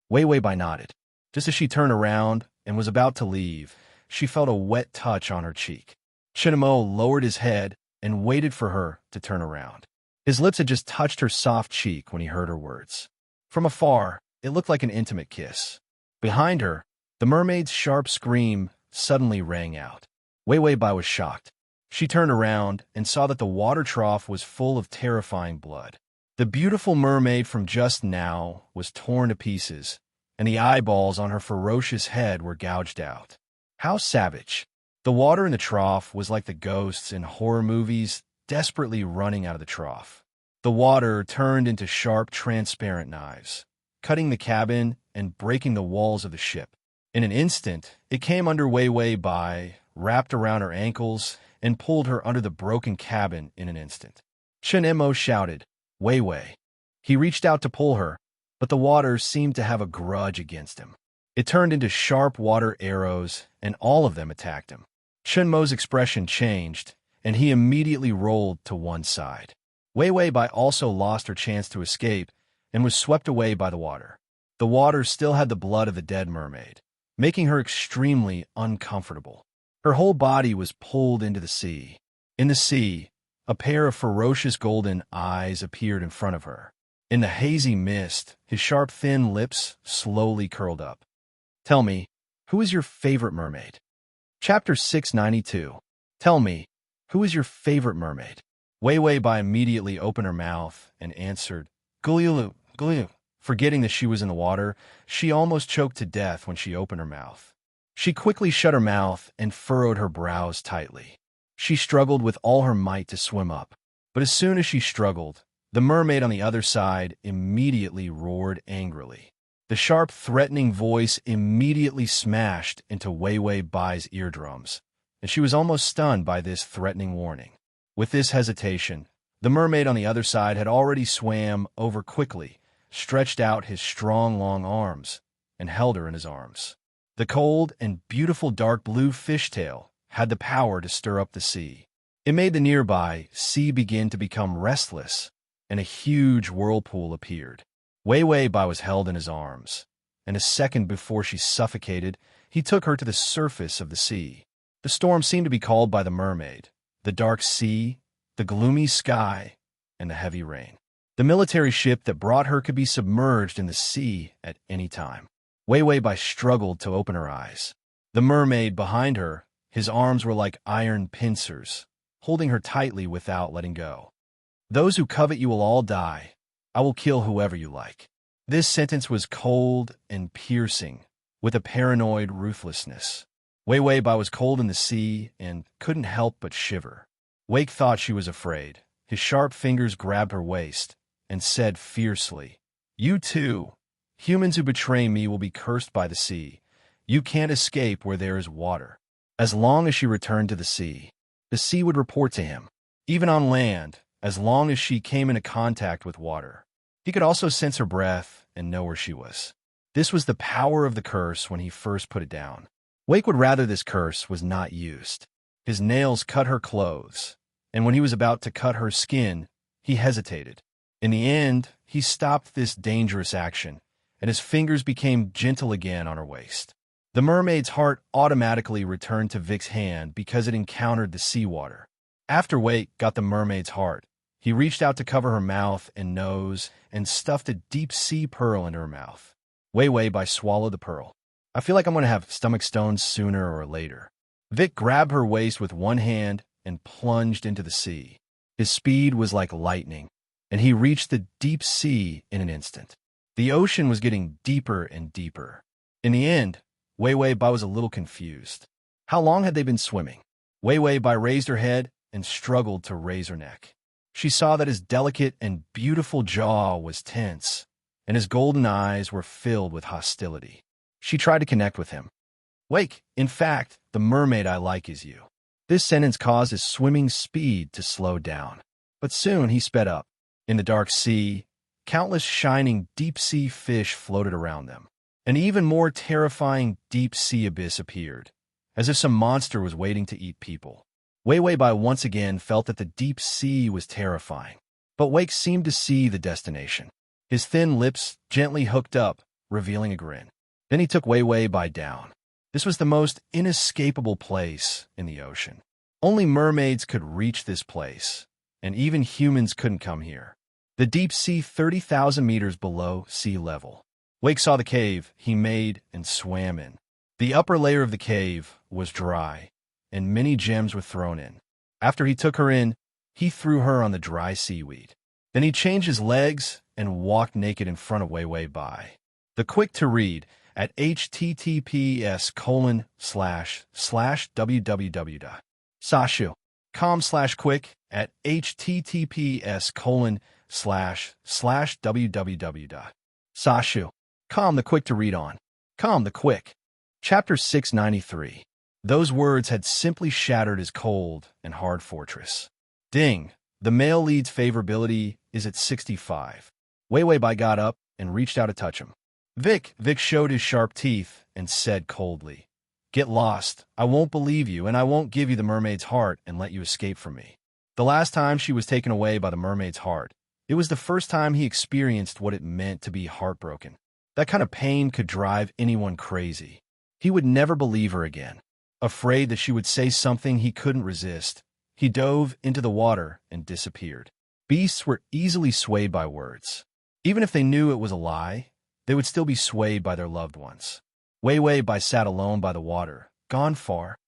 Wei Wei Bai nodded. Just as she turned around and was about to leave, she felt a wet touch on her cheek. Chen Mo lowered his head and waited for her to turn around. His lips had just touched her soft cheek when he heard her words. From afar, it looked like an intimate kiss. Behind her, the mermaid's sharp scream suddenly rang out. Wei Wei Bai was shocked. She turned around and saw that the water trough was full of terrifying blood. The beautiful mermaid from just now was torn to pieces, and the eyeballs on her ferocious head were gouged out. How savage! The water in the trough was like the ghosts in horror movies desperately running out of the trough. The water turned into sharp, transparent knives, cutting the cabin and breaking the walls of the ship. In an instant, it came under Wei Wei Bai, wrapped around her ankles, and pulled her under the broken cabin in an instant. Chen Mo shouted, "Wei Wei." He reached out to pull her, but the water seemed to have a grudge against him. It turned into sharp water arrows, and all of them attacked him. Chen Mo's expression changed, and he immediately rolled to one side. Wei Wei Bai also lost her chance to escape and was swept away by the water. The water still had the blood of the dead mermaid, making her extremely uncomfortable. Her whole body was pulled into the sea. In the sea, a pair of ferocious golden eyes appeared in front of her. In the hazy mist, his sharp, thin lips slowly curled up. "Tell me, who is your favorite mermaid?" Chapter 692. Tell me, who is your favorite mermaid? Wei Wei Bai immediately opened her mouth and answered, "Guliulu, Guliulu." Forgetting that she was in the water, she almost choked to death when she opened her mouth. She quickly shut her mouth and furrowed her brows tightly. She struggled with all her might to swim up, but as soon as she struggled, the mermaid on the other side immediately roared angrily. The sharp, threatening voice immediately smashed into Wei Wei Bai's eardrums, and she was almost stunned by this threatening warning. With this hesitation, the mermaid on the other side had already swam over quickly, stretched out his strong, long arms, and held her in his arms. The cold and beautiful dark blue fishtail had the power to stir up the sea. It made the nearby sea begin to become restless, and a huge whirlpool appeared. Wei Wei Bai was held in his arms, and a second before she suffocated, He took her to the surface of the sea. The storm seemed to be called by the mermaid, the dark sea, the gloomy sky, and the heavy rain. The military ship that brought her could be submerged in the sea at any time. Wei Wei Bai struggled to open her eyes. The mermaid behind her, his arms were like iron pincers, holding her tightly without letting go. Those who covet you will all die. I will kill whoever you like. This sentence was cold and piercing, with a paranoid ruthlessness. Wei Wei Bai was cold in the sea and couldn't help but shiver. Wake thought she was afraid. His sharp fingers grabbed her waist and said fiercely, "You too. Humans who betray me will be cursed by the sea. You can't escape where there is water." As long as she returned to the sea would report to him. Even on land, as long as she came into contact with water. He could also sense her breath and know where she was. This was the power of the curse when he first put it down. Wake would rather this curse was not used. His nails cut her clothes, and when he was about to cut her skin, he hesitated. In the end, he stopped this dangerous action, and his fingers became gentle again on her waist. The mermaid's heart automatically returned to Vic's hand because it encountered the seawater. After Wake got the mermaid's heart, he reached out to cover her mouth and nose and stuffed a deep-sea pearl into her mouth. Wei Wei Bai swallowed the pearl. "I feel like I'm going to have stomach stones sooner or later." Vic grabbed her waist with one hand and plunged into the sea. His speed was like lightning, and he reached the deep sea in an instant. The ocean was getting deeper and deeper. In the end, Wei Wei Bai was a little confused. How long had they been swimming? Wei Wei Bai raised her head and struggled to raise her neck. She saw that his delicate and beautiful jaw was tense, and his golden eyes were filled with hostility. She tried to connect with him. "Wake, in fact, the mermaid I like is you." This sentence caused his swimming speed to slow down. But soon he sped up. In the dark sea, countless shining deep-sea fish floated around them. An even more terrifying deep-sea abyss appeared, as if some monster was waiting to eat people. Wei Wei Bai once again felt that the deep sea was terrifying, but Wake seemed to see the destination. His thin lips gently hooked up, revealing a grin. Then he took Wei Wei Bai down. This was the most inescapable place in the ocean. Only mermaids could reach this place, and even humans couldn't come here. The deep sea 30,000 meters below sea level. Wake saw the cave he made and swam in. The upper layer of the cave was dry, and many gems were thrown in. After he took her in, he threw her on the dry seaweed. Then he changed his legs and walked naked in front of Wei Wei Bai. The quick to read at https://www.sashu.com/quick at https://www.sashu.com the quick to read on. The quick. Chapter 693. Those words had simply shattered his cold and hard fortress. Ding. The male lead's favorability is at 65. Wei Wei Bai got up and reached out to touch him. Vic showed his sharp teeth and said coldly, "Get lost. I won't believe you, and I won't give you the mermaid's heart and let you escape from me." The last time she was taken away by the mermaid's heart, it was the first time he experienced what it meant to be heartbroken. That kind of pain could drive anyone crazy. He would never believe her again. Afraid that she would say something he couldn't resist, he dove into the water and disappeared. Beasts were easily swayed by words. Even if they knew it was a lie, they would still be swayed by their loved ones. Wei Wei Bai sat alone by the water, gone far.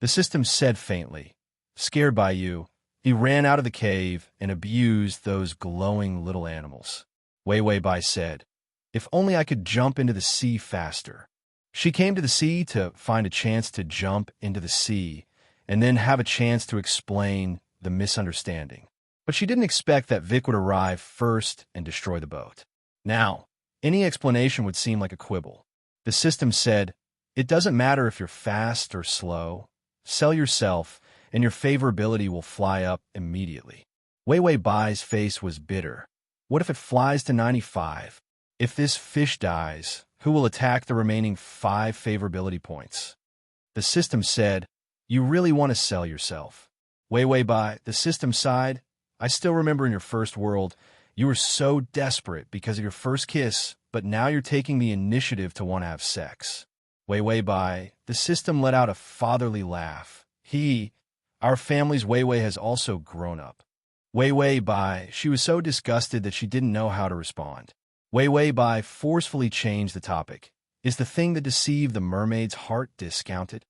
The system said faintly, "Scared by you, he ran out of the cave and abused those glowing little animals." Wei Wei Bai said, "If only I could jump into the sea faster." She came to the sea to find a chance to jump into the sea and then have a chance to explain the misunderstanding. But she didn't expect that Vic would arrive first and destroy the boat. Now, any explanation would seem like a quibble. The system said, "It doesn't matter if you're fast or slow. Sell yourself, and your favorability will fly up immediately." Wei Wei Bai's face was bitter. What if it flies to 95? If this fish dies, who will attack the remaining 5 favorability points? The system said, "You really want to sell yourself." Wei Wei Bai, the system sighed. "I still remember in your first world, you were so desperate because of your first kiss, but now you're taking the initiative to want to have sex." Wei Wei Bai, the system let out a fatherly laugh. Our family's Wei Wei has also grown up. Wei Wei Bai, she was so disgusted that she didn't know how to respond. Wei Wei Bai forcefully changed the topic. Is the thing that deceived the mermaid's heart discounted?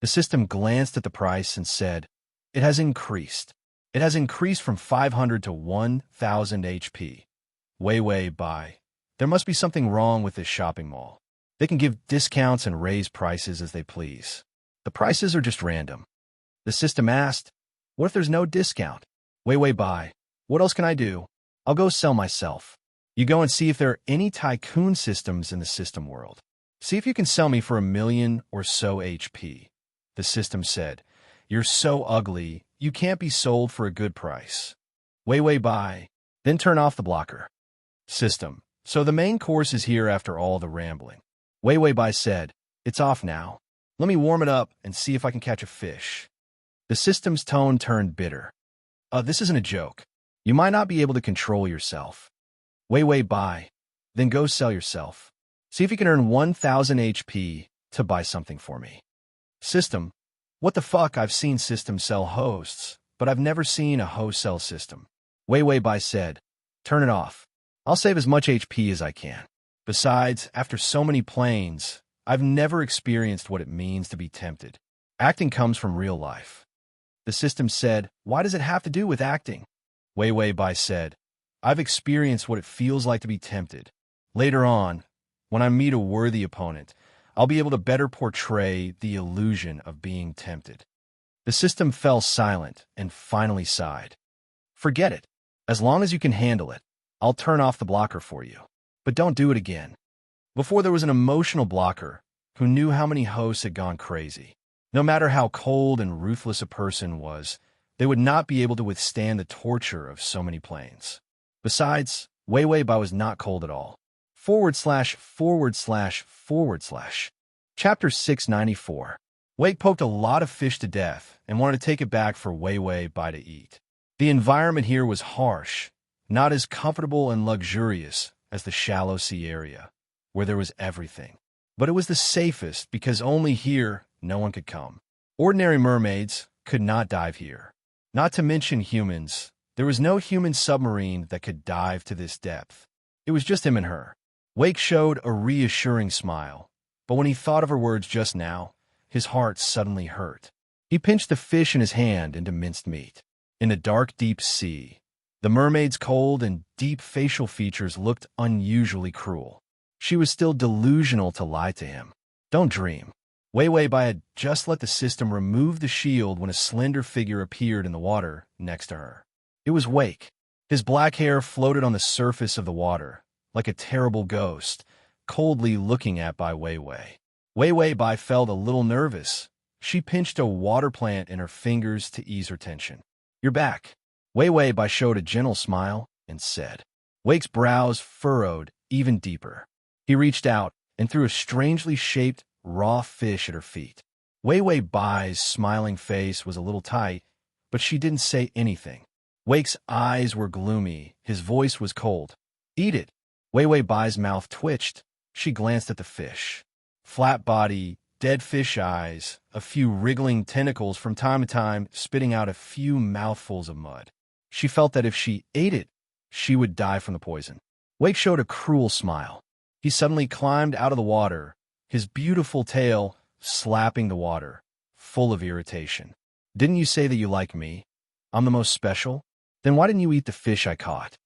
The system glanced at the price and said, it has increased. It has increased from 500 to 1,000 HP. Wei Wei Bai, there must be something wrong with this shopping mall. They can give discounts and raise prices as they please. The prices are just random. The system asked, what if there's no discount? Wei Wei Bai, what else can I do? I'll go sell myself. You go and see if there are any tycoon systems in the system world. See if you can sell me for 1,000,000 or so HP. The system said, you're so ugly, you can't be sold for a good price. Wei Wei Bai, then turn off the blocker. System, so the main course is here after all the rambling. Wei Wei Bai said, it's off now. Let me warm it up and see if I can catch a fish. The system's tone turned bitter. This isn't a joke. You might not be able to control yourself. Wei Wei Bai, then go sell yourself. See if you can earn 1,000 HP to buy something for me. System, what the fuck? I've seen systems sell hosts, but I've never seen a host sell system. Wei Wei Bai said, turn it off. I'll save as much HP as I can. Besides, after so many planes, I've never experienced what it means to be tempted. Acting comes from real life. The system said, why does it have to do with acting? Wei Wei Bai said, I've experienced what it feels like to be tempted. Later on, when I meet a worthy opponent, I'll be able to better portray the illusion of being tempted. The system fell silent and finally sighed. Forget it. As long as you can handle it, I'll turn off the blocker for you. But don't do it again. Before there was an emotional blocker who knew how many hosts had gone crazy. No matter how cold and ruthless a person was, they would not be able to withstand the torture of so many planes. Besides, Wei Wei Bai was not cold at all. / Chapter 694. Wake poked a lot of fish to death and wanted to take it back for Wei Wei Bai to eat. The environment here was harsh, not as comfortable and luxurious as the shallow sea area, where there was everything. But it was the safest because only here no one could come. Ordinary mermaids could not dive here. Not to mention humans, there was no human submarine that could dive to this depth. It was just him and her. Wake showed a reassuring smile, but when he thought of her words just now, his heart suddenly hurt. He pinched the fish in his hand into minced meat. In the dark, deep sea, the mermaid's cold and deep facial features looked unusually cruel. She was still delusional to lie to him. Don't dream. Wei Wei Bai had just let the system remove the shield when a slender figure appeared in the water next to her. It was Wake. His black hair floated on the surface of the water, like a terrible ghost, coldly looking at by Wei Wei. Wei Wei Bai felt a little nervous. She pinched a water plant in her fingers to ease her tension. You're back. Wei Wei Bai showed a gentle smile and said. Wake's brows furrowed even deeper. He reached out and threw a strangely shaped, raw fish at her feet. Wei Wei Bai's smiling face was a little tight, but she didn't say anything. Wake's eyes were gloomy. His voice was cold. Eat it. Wei Wei Bai's mouth twitched. She glanced at the fish. Flat body, dead fish eyes, a few wriggling tentacles from time to time spitting out a few mouthfuls of mud. She felt that if she ate it, she would die from the poison. Wake showed a cruel smile. He suddenly climbed out of the water, his beautiful tail slapping the water, full of irritation. Didn't you say that you like me? I'm the most special? Then why didn't you eat the fish I caught?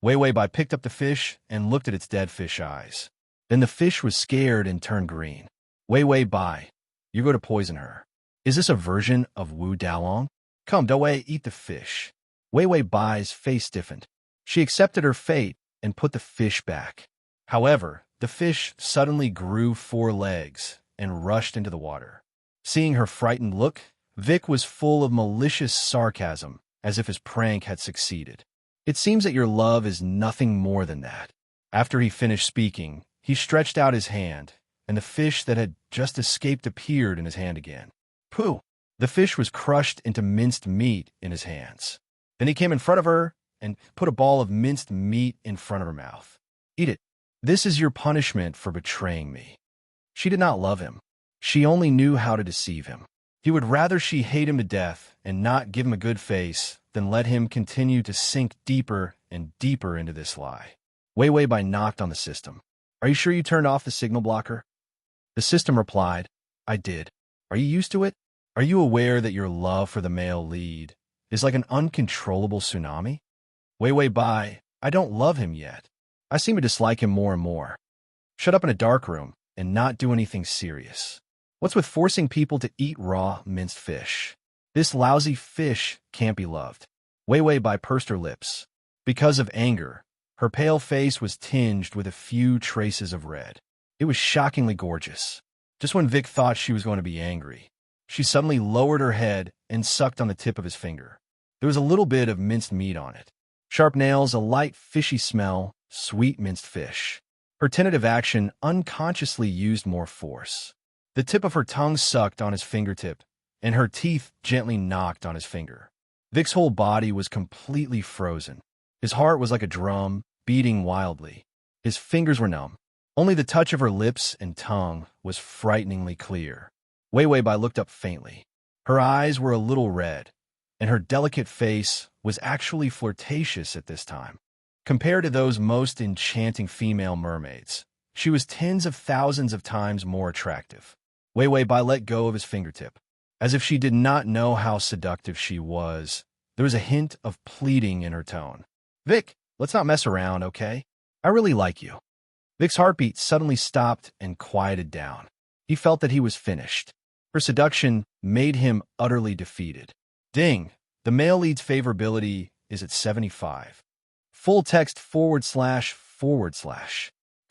Wei Wei Bai picked up the fish and looked at its dead fish eyes. Then the fish was scared and turned green. Wei Wei Bai, you're going to poison her. Is this a version of Wu Dalong? Come, Dawei, eat the fish. Wei Wei Bai's face stiffened. She accepted her fate and put the fish back. However, the fish suddenly grew 4 legs and rushed into the water. Seeing her frightened look, Vic was full of malicious sarcasm, as if his prank had succeeded. It seems that your love is nothing more than that. After he finished speaking, he stretched out his hand, and the fish that had just escaped appeared in his hand again. Pooh! The fish was crushed into minced meat in his hands. Then he came in front of her and put a ball of minced meat in front of her mouth. Eat it. This is your punishment for betraying me. She did not love him. She only knew how to deceive him. He would rather she hate him to death and not give him a good face than let him continue to sink deeper and deeper into this lie. Wei Wei Bai knocked on the system. Are you sure you turned off the signal blocker? The system replied, I did. Are you used to it? Are you aware that your love for the male lead is like an uncontrollable tsunami? Wei Wei Bai, I don't love him yet. I seem to dislike him more and more. Shut up in a dark room and not do anything serious. What's with forcing people to eat raw, minced fish? This lousy fish can't be loved. Wei Wei Bai pursed her lips. Because of anger, her pale face was tinged with a few traces of red. It was shockingly gorgeous. Just when Vic thought she was going to be angry, she suddenly lowered her head and sucked on the tip of his finger. There was a little bit of minced meat on it. Sharp nails, a light fishy smell, sweet minced fish. Her tentative action unconsciously used more force. The tip of her tongue sucked on his fingertip, and her teeth gently knocked on his finger. Vic's whole body was completely frozen. His heart was like a drum, beating wildly. His fingers were numb. Only the touch of her lips and tongue was frighteningly clear. Wei Wei Bai looked up faintly. Her eyes were a little red, and her delicate face was actually flirtatious at this time. Compared to those most enchanting female mermaids, she was tens of thousands of times more attractive. Wei Wei Bai let go of his fingertip. As if she did not know how seductive she was, there was a hint of pleading in her tone. Vic, let's not mess around, okay? I really like you. Vic's heartbeat suddenly stopped and quieted down. He felt that he was finished. Her seduction made him utterly defeated. Ding! The male lead's favorability is at 75. Full text //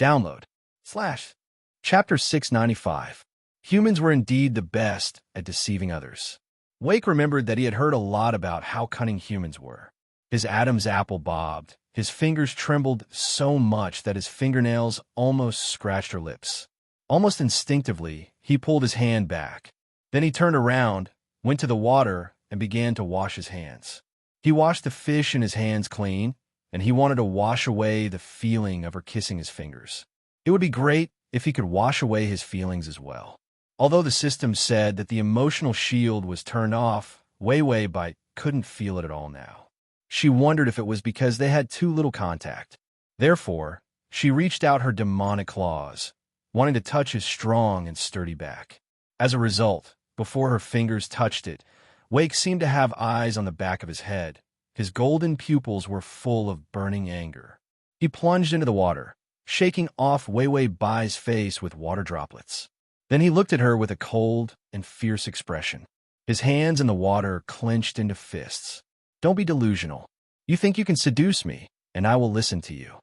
download / Chapter 695. Humans were indeed the best at deceiving others. Wake remembered that he had heard a lot about how cunning humans were. His Adam's apple bobbed. His fingers trembled so much that his fingernails almost scratched her lips. Almost instinctively, he pulled his hand back. Then he turned around, went to the water, and began to wash his hands. He washed the fish in his hands clean, and he wanted to wash away the feeling of her kissing his fingers. It would be great if he could wash away his feelings as well. Although the system said that the emotional shield was turned off, Wei Wei Bai couldn't feel it at all now. She wondered if it was because they had too little contact. Therefore, she reached out her demonic claws, wanting to touch his strong and sturdy back. As a result, before her fingers touched it, Wake seemed to have eyes on the back of his head. His golden pupils were full of burning anger. He plunged into the water, shaking off Wei Wei Bai's face with water droplets. Then he looked at her with a cold and fierce expression. His hands in the water clenched into fists. Don't be delusional. You think you can seduce me, and I will listen to you.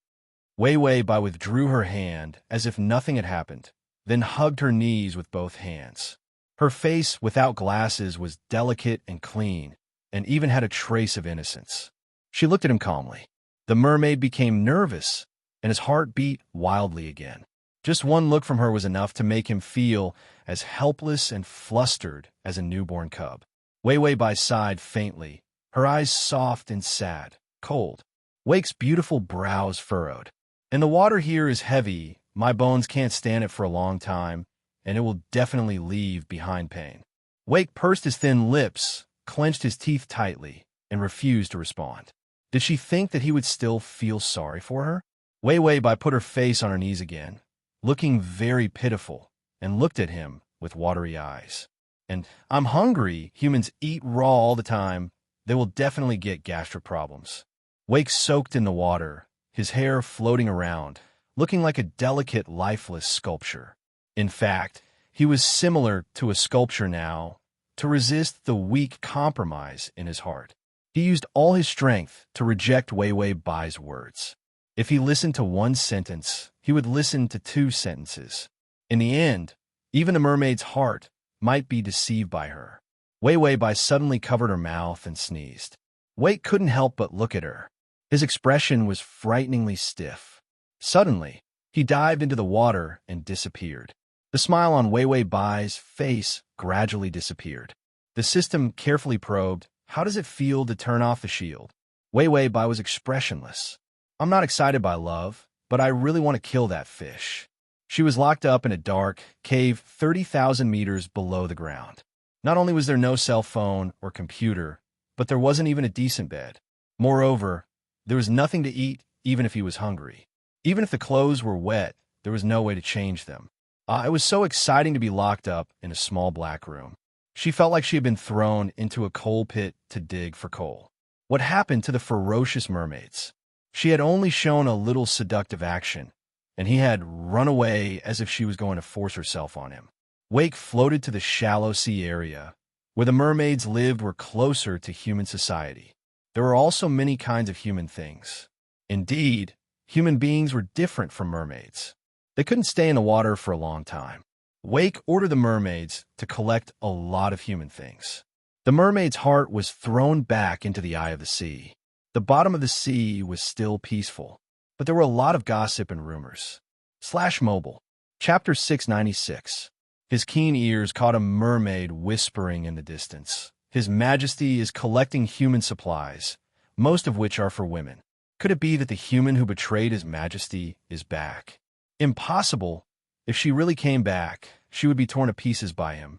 Wei Wei Bai withdrew her hand as if nothing had happened, then hugged her knees with both hands. Her face, without glasses, was delicate and clean, and even had a trace of innocence. She looked at him calmly. The mermaid became nervous, and his heart beat wildly again. Just one look from her was enough to make him feel as helpless and flustered as a newborn cub. Wei Wei Bai sighed faintly, her eyes soft and sad, cold. Wake's beautiful brows furrowed. And the water here is heavy. My bones can't stand it for a long time, and it will definitely leave behind pain. Wake pursed his thin lips, clenched his teeth tightly, and refused to respond. Did she think that he would still feel sorry for her? Wei Wei Bai put her face on her knees again, looking very pitiful, and looked at him with watery eyes. And I'm hungry. Humans eat raw all the time. They will definitely get gastric problems. Wake soaked in the water, his hair floating around, looking like a delicate, lifeless sculpture. In fact, he was similar to a sculpture now, to resist the weak compromise in his heart. He used all his strength to reject Wei Wei Bai's words. If he listened to one sentence, he would listen to two sentences. In the end, even the mermaid's heart might be deceived by her. Wei Wei Bai suddenly covered her mouth and sneezed. Wake couldn't help but look at her. His expression was frighteningly stiff. Suddenly, he dived into the water and disappeared. The smile on Wei Wei Bai's face gradually disappeared. The system carefully probed, how does it feel to turn off the shield? Wei Wei Bai was expressionless. I'm not excited by love, but I really want to kill that fish. She was locked up in a dark cave 30,000 meters below the ground. Not only was there no cell phone or computer, but there wasn't even a decent bed. Moreover, there was nothing to eat even if he was hungry. Even if the clothes were wet, there was no way to change them. It was so exciting to be locked up in a small black room. She felt like she had been thrown into a coal pit to dig for coal. What happened to the ferocious mermaids? She had only shown a little seductive action, and he had run away as if she was going to force herself on him. Wake floated to the shallow sea area, where the mermaids lived were closer to human society. There were also many kinds of human things. Indeed, human beings were different from mermaids. They couldn't stay in the water for a long time. Wake ordered the mermaids to collect a lot of human things. The mermaid's heart was thrown back into the eye of the sea. The bottom of the sea was still peaceful, but there were a lot of gossip and rumors. /mobile. Chapter 696. His keen ears caught a mermaid whispering in the distance. His Majesty is collecting human supplies, most of which are for women. Could it be that the human who betrayed His Majesty is back? Impossible. If she really came back, she would be torn to pieces by him.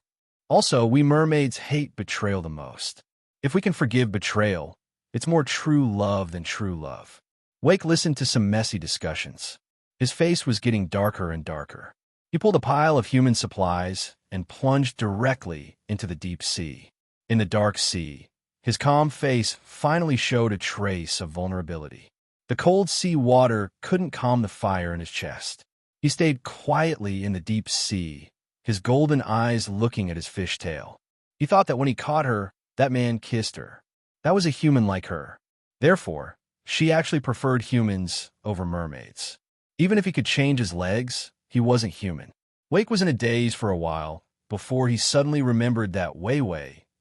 Also, we mermaids hate betrayal the most. If we can forgive betrayal, it's more true love than true love. Wake listened to some messy discussions. His face was getting darker and darker. He pulled a pile of human supplies and plunged directly into the deep sea. In the dark sea, his calm face finally showed a trace of vulnerability. The cold sea water couldn't calm the fire in his chest. He stayed quietly in the deep sea, his golden eyes looking at his fishtail. He thought that when he caught her, that man kissed her. That was a human like her. Therefore, she actually preferred humans over mermaids. Even if he could change his legs, he wasn't human. Wake was in a daze for a while before he suddenly remembered that Wei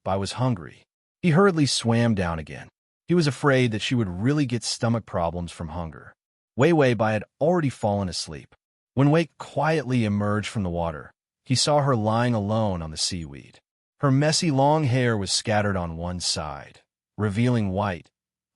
Bai was hungry. He hurriedly swam down again. He was afraid that she would really get stomach problems from hunger. Wei Bai had already fallen asleep. When Wake quietly emerged from the water, he saw her lying alone on the seaweed. Her messy long hair was scattered on one side, revealing white,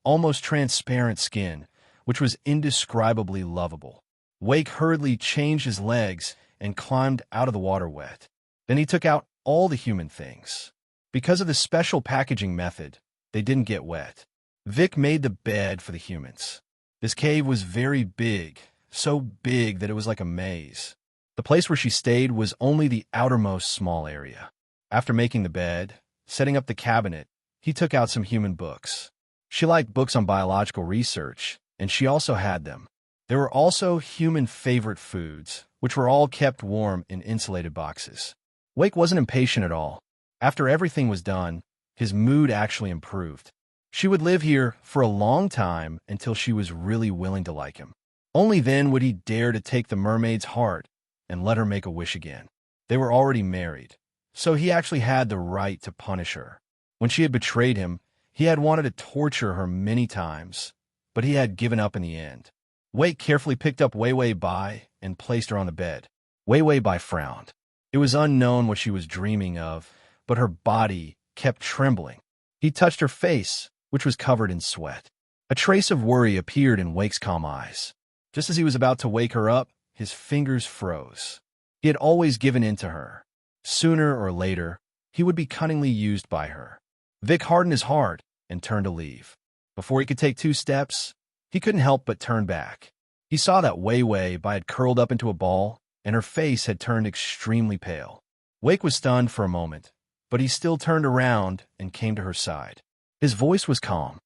almost transparent skin, which was indescribably lovable. Wake hurriedly changed his legs and climbed out of the water wet. Then he took out all the human things. Because of the special packaging method, they didn't get wet. Vic made the bed for the humans. This cave was very big, so big that it was like a maze. The place where she stayed was only the outermost small area. After making the bed, setting up the cabinet, he took out some human books. She liked books on biological research, and she also had them. There were also human favorite foods, which were all kept warm in insulated boxes. Wake wasn't impatient at all. After everything was done, his mood actually improved. She would live here for a long time until she was really willing to like him. Only then would he dare to take the mermaid's heart and let her make a wish again. They were already married, so he actually had the right to punish her. When she had betrayed him, he had wanted to torture her many times, but he had given up in the end. Wake carefully picked up Wei Bai and placed her on the bed. Wei Bai frowned. It was unknown what she was dreaming of, but her body kept trembling. He touched her face, which was covered in sweat. A trace of worry appeared in Wake's calm eyes. Just as he was about to wake her up, his fingers froze. He had always given in to her. Sooner or later, he would be cunningly used by her. Vic hardened his heart and turned to leave. Before he could take 2 steps, he couldn't help but turn back. He saw that Wei Bai had curled up into a ball, and her face had turned extremely pale. Wake was stunned for a moment, but he still turned around and came to her side. His voice was calm.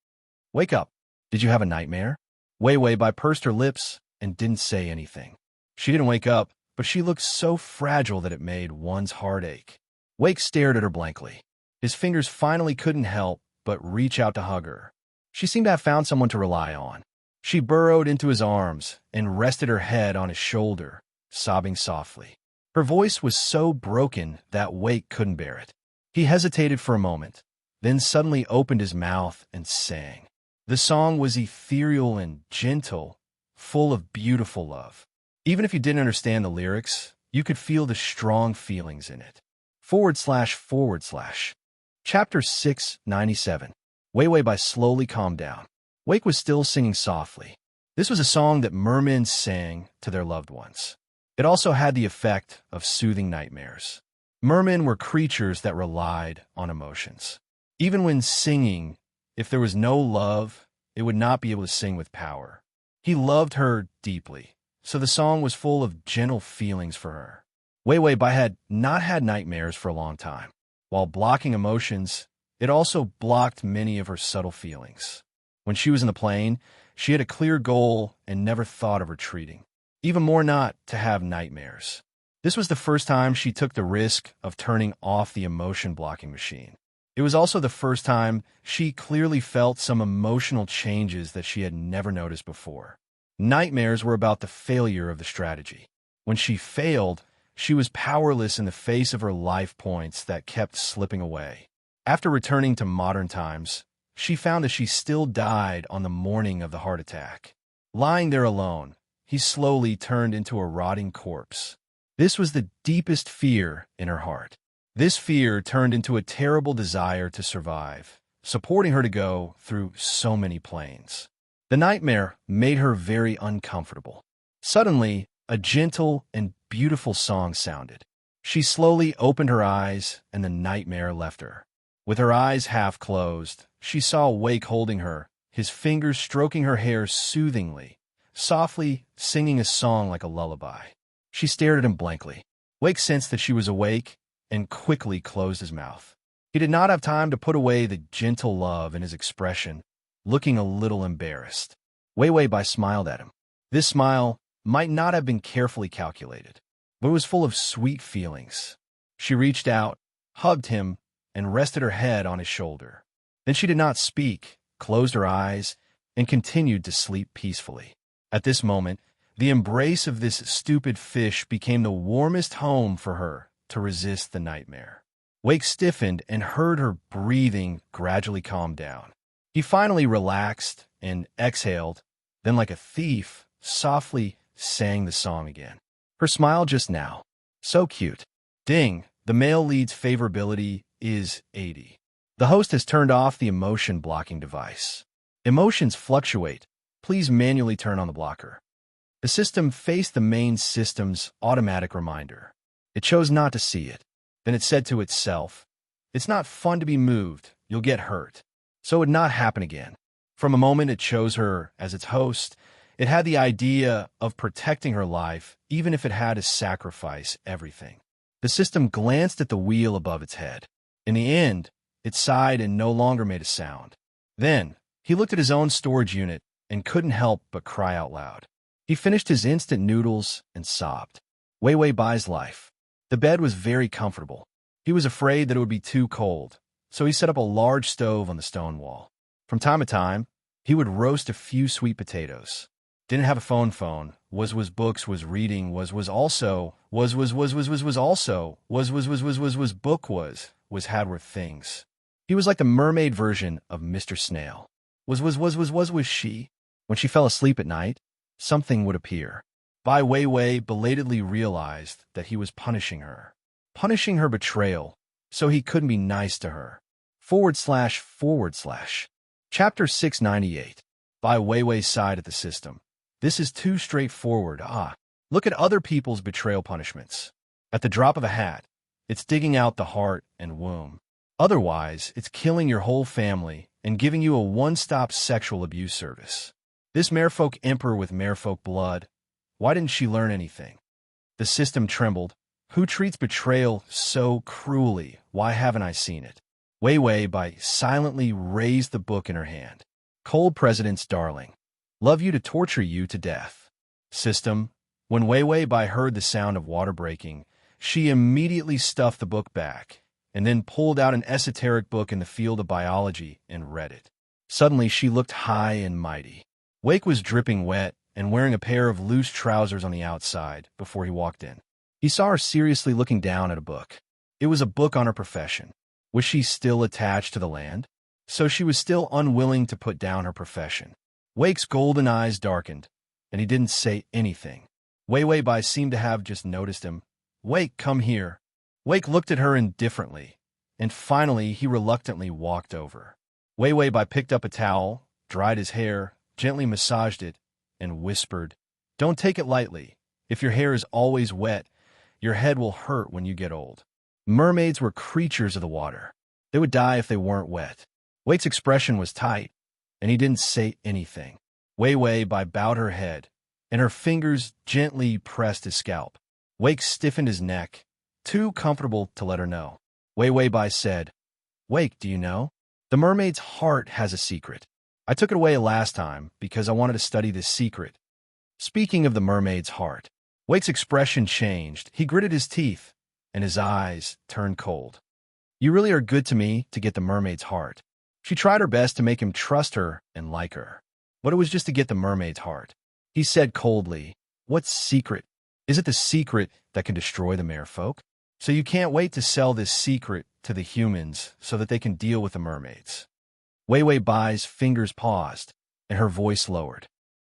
"Wake up. Did you have a nightmare?" Wei Bai pursed her lips and didn't say anything. She didn't wake up, but she looked so fragile that it made one's heart ache. Wake stared at her blankly. His fingers finally couldn't help but reach out to hug her. She seemed to have found someone to rely on. She burrowed into his arms and rested her head on his shoulder, sobbing softly. Her voice was so broken that Wake couldn't bear it. He hesitated for a moment, then suddenly opened his mouth and sang. The song was ethereal and gentle, full of beautiful love. Even if you didn't understand the lyrics, you could feel the strong feelings in it. // Chapter 697. Wei Bai slowly calmed down. Wake was still singing softly. This was a song that mermen sang to their loved ones. It also had the effect of soothing nightmares. Mermen were creatures that relied on emotions. Even when singing, if there was no love, it would not be able to sing with power. He loved her deeply, so the song was full of gentle feelings for her. Wei Wei Bai had not had nightmares for a long time. While blocking emotions, it also blocked many of her subtle feelings. When she was in the plane, she had a clear goal and never thought of retreating. Even more not to have nightmares. This was the first time she took the risk of turning off the emotion-blocking machine. It was also the first time she clearly felt some emotional changes that she had never noticed before. Nightmares were about the failure of the strategy. When she failed, she was powerless in the face of her life points that kept slipping away. After returning to modern times, she found that she still died on the morning of the heart attack. Lying there alone, he slowly turned into a rotting corpse. This was the deepest fear in her heart. This fear turned into a terrible desire to survive, supporting her to go through so many planes. The nightmare made her very uncomfortable. Suddenly, a gentle and beautiful song sounded. She slowly opened her eyes, and the nightmare left her. With her eyes half closed, she saw Wake holding her, his fingers stroking her hair soothingly, softly singing a song like a lullaby. She stared at him blankly. Wake sensed that she was awake and quickly closed his mouth. He did not have time to put away the gentle love in his expression, looking a little embarrassed. Wei Wei Bai smiled at him. This smile might not have been carefully calculated, but it was full of sweet feelings. She reached out, hugged him, and rested her head on his shoulder. Then she did not speak, closed her eyes, and continued to sleep peacefully. At this moment, the embrace of this stupid fish became the warmest home for her to resist the nightmare. Wake stiffened and heard her breathing gradually calm down. He finally relaxed and exhaled, then like a thief, softly sang the song again. Her smile just now. So cute. Ding, the male lead's favorability is 80. The host has turned off the emotion blocking device. Emotions fluctuate. Please manually turn on the blocker. The system faced the main system's automatic reminder. It chose not to see it. Then it said to itself, "It's not fun to be moved. You'll get hurt." So it would not happen again. From a moment it chose her as its host, it had the idea of protecting her life, even if it had to sacrifice everything. The system glanced at the wheel above its head. In the end, it sighed and no longer made a sound. Then, he looked at his own storage unit and couldn't help but cry out loud. He finished his instant noodles and sobbed. Wei Wei Bai's life. The bed was very comfortable. He was afraid that it would be too cold, so he set up a large stove on the stone wall. From time to time, he would roast a few sweet potatoes. Didn't have a phone, was books, was reading, was also, was book, was had were things. He was like the mermaid version of Mr. Snail. Was she? When she fell asleep at night, something would appear. Bai Weiwei belatedly realized that he was punishing her betrayal, so he couldn't be nice to her. // Chapter 698. Bai Weiwei sighed at the system. This is too straightforward. Look at other people's betrayal punishments. At the drop of a hat, it's digging out the heart and womb. Otherwise, it's killing your whole family and giving you a one-stop sexual abuse service. This Merfolk Emperor with Merfolk blood, why didn't she learn anything? The system trembled. Who treats betrayal so cruelly? Why haven't I seen it? Wei Wei Bai silently raised the book in her hand. Cold President's darling. Love you to torture you to death. System. When Wei Wei Bai heard the sound of water breaking, she immediately stuffed the book back and then pulled out an esoteric book in the field of biology and read it. Suddenly, she looked high and mighty. Wake was dripping wet and wearing a pair of loose trousers on the outside before he walked in. He saw her seriously looking down at a book. It was a book on her profession. Was she still attached to the land? So she was still unwilling to put down her profession. Wake's golden eyes darkened, and he didn't say anything. Wei Wei Bai seemed to have just noticed him. Wake, come here. Wake looked at her indifferently, and finally he reluctantly walked over. Wei Wei Bai picked up a towel, dried his hair, gently massaged it, and whispered, "Don't take it lightly. If your hair is always wet, your head will hurt when you get old. Mermaids were creatures of the water. They would die if they weren't wet. Wake's expression was tight, and he didn't say anything. Wei Wei Bai bowed her head, and her fingers gently pressed his scalp. Wake stiffened his neck, too comfortable to let her know. Wei Wei Bai said, "Wake, do you know? The mermaid's heart has a secret. I took it away last time because I wanted to study this secret." Speaking of the mermaid's heart, Wake's expression changed. He gritted his teeth, and his eyes turned cold. "You really are good to me to get the mermaid's heart." She tried her best to make him trust her and like her. But it was just to get the mermaid's heart. He said coldly, "What secret? Is it the secret that can destroy the merfolk? So you can't wait to sell this secret to the humans so that they can deal with the mermaids?" Wei Wei Bai's fingers paused, and her voice lowered.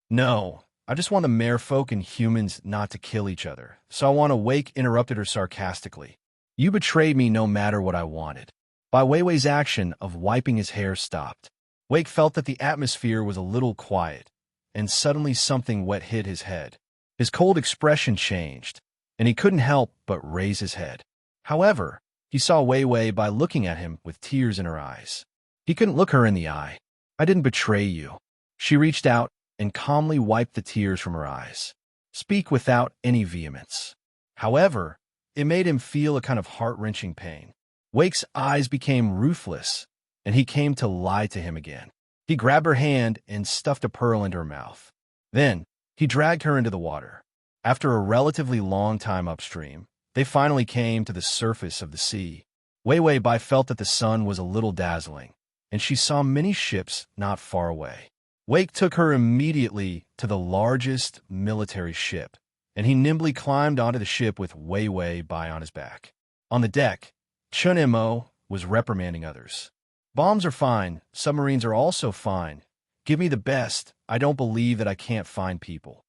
"No, I just want the merfolk and humans not to kill each other, so I want to." Wake interrupted her sarcastically. "You betrayed me no matter what I wanted." Bai Weiwei's action of wiping his hair stopped. Wake felt that the atmosphere was a little quiet, and suddenly something wet hit his head. His cold expression changed, and he couldn't help but raise his head. However, he saw Wei Wei Bai looking at him with tears in her eyes. He couldn't look her in the eye. "I didn't betray you." She reached out and calmly wiped the tears from her eyes. Speak without any vehemence. However, it made him feel a kind of heart-wrenching pain. Wake's eyes became ruthless, and he came to lie to him again. He grabbed her hand and stuffed a pearl into her mouth. Then, he dragged her into the water. After a relatively long time upstream, they finally came to the surface of the sea. Wei Wei Bai felt that the sun was a little dazzling, and she saw many ships not far away. Wake took her immediately to the largest military ship, and he nimbly climbed onto the ship with Wei Wei Bai on his back. On the deck, Chun Mo was reprimanding others. "Bombs are fine. Submarines are also fine. Give me the best. I don't believe that I can't find people."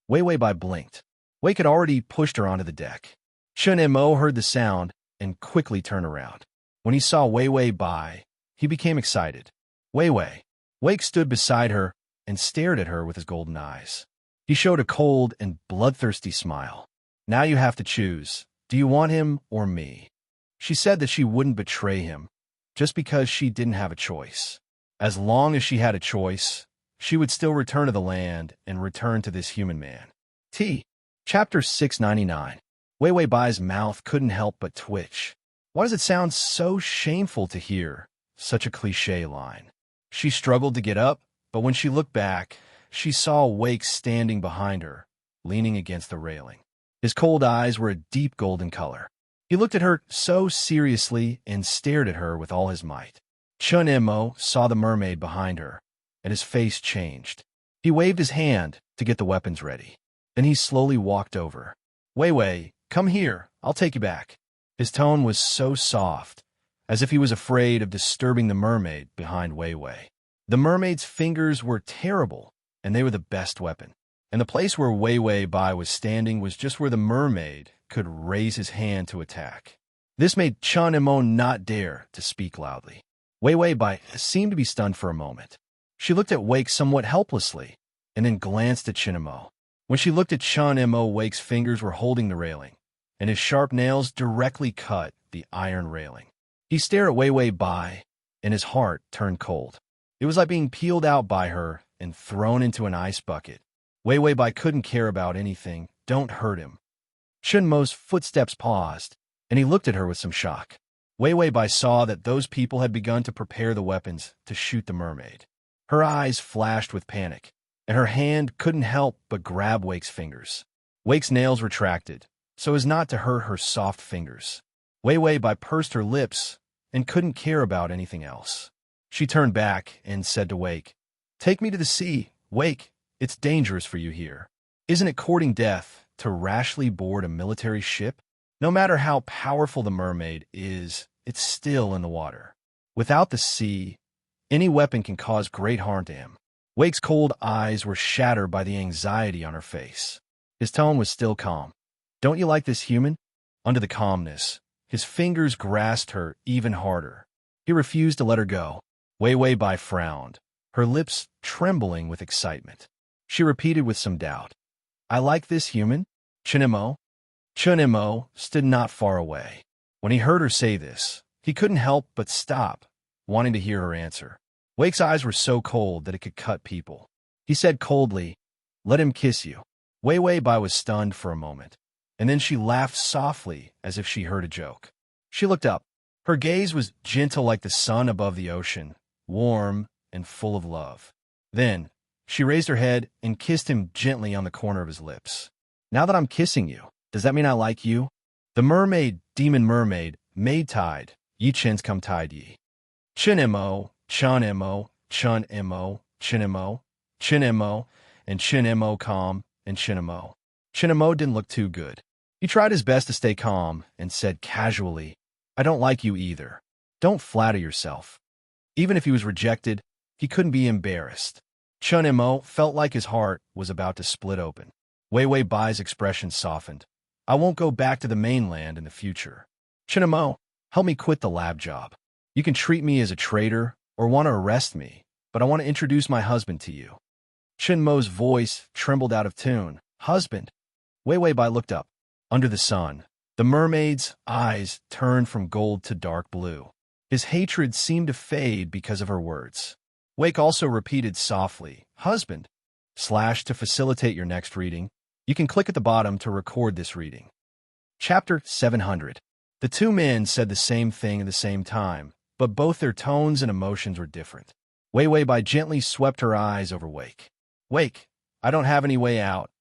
Wei Wei Bai blinked. Wake had already pushed her onto the deck. Chun Mo heard the sound and quickly turned around. When he saw Wei Wei Bai, he became excited. "Wei Wei." Wake stood beside her and stared at her with his golden eyes. He showed a cold and bloodthirsty smile. "Now you have to choose. Do you want him or me?" She said that she wouldn't betray him, just because she didn't have a choice. As long as she had a choice, she would still return to the land and return to this human man. Chapter 699. Wei Wei Bai's mouth couldn't help but twitch. Why does it sound so shameful to hear such a cliché line? She struggled to get up, but when she looked back, she saw Wake standing behind her, leaning against the railing. His cold eyes were a deep golden color. He looked at her so seriously and stared at her with all his might. Chun Mo saw the mermaid behind her, and his face changed. He waved his hand to get the weapons ready. Then he slowly walked over. "Wei Wei, come here. I'll take you back." His tone was so soft, as if he was afraid of disturbing the mermaid behind Wei Wei. The mermaid's fingers were terrible, and they were the best weapon. And the place where Wei Wei Bai was standing was just where the mermaid could raise his hand to attack. This made Chun Mo not dare to speak loudly. Wei Wei Bai seemed to be stunned for a moment. She looked at Wake somewhat helplessly, and then glanced at Chun Mo. When she looked at Chun Mo, Wake's fingers were holding the railing, and his sharp nails directly cut the iron railing. He stared at Wei Wei Bai, and his heart turned cold. It was like being peeled out by her and thrown into an ice bucket. Wei Wei Bai couldn't care about anything. Don't hurt him. Chun Mo's footsteps paused, and he looked at her with some shock. Wei Wei Bai saw that those people had begun to prepare the weapons to shoot the mermaid. Her eyes flashed with panic, and her hand couldn't help but grab Wake's fingers. Wake's nails retracted, so as not to hurt her soft fingers. Wei Wei Bai pursed her lips and couldn't care about anything else. She turned back and said to Wake, "Take me to the sea. Wake, it's dangerous for you here. Isn't it courting death to rashly board a military ship? No matter how powerful the mermaid is, it's still in the water. Without the sea, any weapon can cause great harm to him." Wake's cold eyes were shattered by the anxiety on her face. His tone was still calm. "Don't you like this human?" Under the calmness, his fingers grasped her even harder. He refused to let her go. Wei Wei Bai frowned, her lips trembling with excitement. She repeated with some doubt, "I like this human?" Chunimo? Chunimo stood not far away. When he heard her say this, he couldn't help but stop, wanting to hear her answer. Wake's eyes were so cold that it could cut people. He said coldly, "Let him kiss you." Wei Bai was stunned for a moment, and then she laughed softly as if she heard a joke. She looked up. Her gaze was gentle like the sun above the ocean, warm and full of love. Then, she raised her head and kissed him gently on the corner of his lips. "Now that I'm kissing you, does that mean I like you?" The mermaid, demon mermaid, maid tide, Yi Chen's come tide Yi. Chinimo, Chunimo, Chunimo, Chinimo, Chinimo, and Chinimo calm, and Chinimo. Chinimo didn't look too good. He tried his best to stay calm and said casually, "I don't like you either. Don't flatter yourself." Even if he was rejected, he couldn't be embarrassed. Chunimo felt like his heart was about to split open. Wei Bai's expression softened. "I won't go back to the mainland in the future. Chunimo, help me quit the lab job. You can treat me as a traitor or want to arrest me, but I want to introduce my husband to you." Chinmo's voice trembled out of tune. "Husband?" Wei Bai looked up. Under the sun, the mermaid's eyes turned from gold to dark blue. His hatred seemed to fade because of her words. Wake also repeated softly, "Husband." To facilitate your next reading, you can click at the bottom to record this reading. Chapter 700. The two men said the same thing at the same time, but both their tones and emotions were different. Wei Bai gently swept her eyes over Wake. "Wake, I don't have any way out.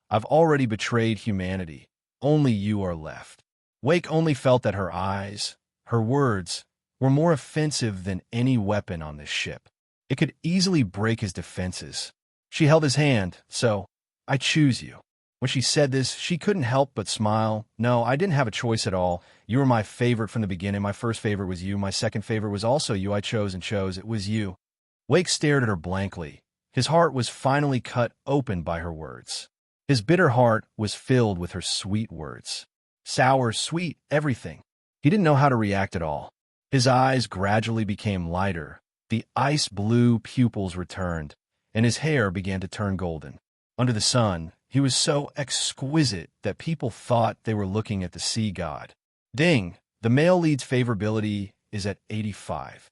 I've already betrayed humanity. Only you are left." Wake only felt that her eyes, her words, were more offensive than any weapon on this ship. It could easily break his defenses. She held his hand, "So, I choose you." When she said this, she couldn't help but smile. "No, I didn't have a choice at all. You were my favorite from the beginning. My first favorite was you. My second favorite was also you. I chose and chose. It was you." Wake stared at her blankly. His heart was finally cut open by her words. His bitter heart was filled with her sweet words. Sour, sweet, everything. He didn't know how to react at all. His eyes gradually became lighter. The ice blue pupils returned, and his hair began to turn golden. Under the sun, he was so exquisite that people thought they were looking at the sea god. Ding! The male lead's favorability is at 85.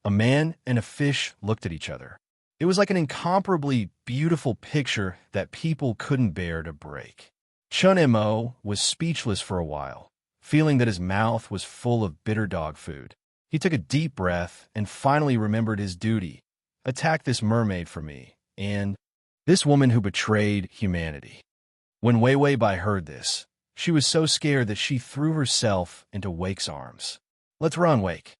A man and a fish looked at each other. It was like an incomparably beautiful picture that people couldn't bear to break. Chunimo was speechless for a while, feeling that his mouth was full of bitter dog food. He took a deep breath and finally remembered his duty. Attack this mermaid for me, and this woman who betrayed humanity. When Wei Bai heard this, she was so scared that she threw herself into Wake's arms. "Let's run, Wake."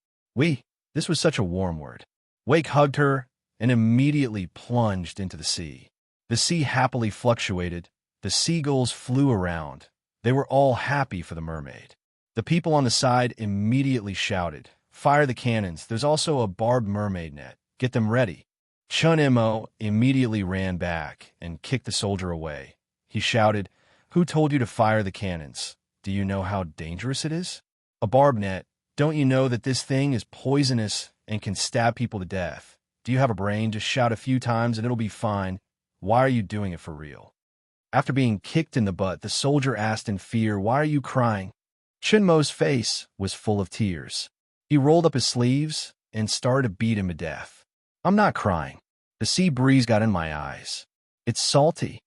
This was such a warm word. Wake hugged her and immediately plunged into the sea. The sea happily fluctuated. The seagulls flew around. They were all happy for the mermaid. The people on the side immediately shouted, "Fire the cannons. There's also a barbed mermaid net. Get them ready." Chunimo immediately ran back and kicked the soldier away. He shouted, "Who told you to fire the cannons? Do you know how dangerous it is? A barbed net. Don't you know that this thing is poisonous and can stab people to death? Do you have a brain? Just shout a few times and it'll be fine. Why are you doing it for real?" After being kicked in the butt, the soldier asked in fear, "Why are you crying?" Chunmo's face was full of tears. He rolled up his sleeves and started to beat him to death. "I'm not crying. The sea breeze got in my eyes. It's salty.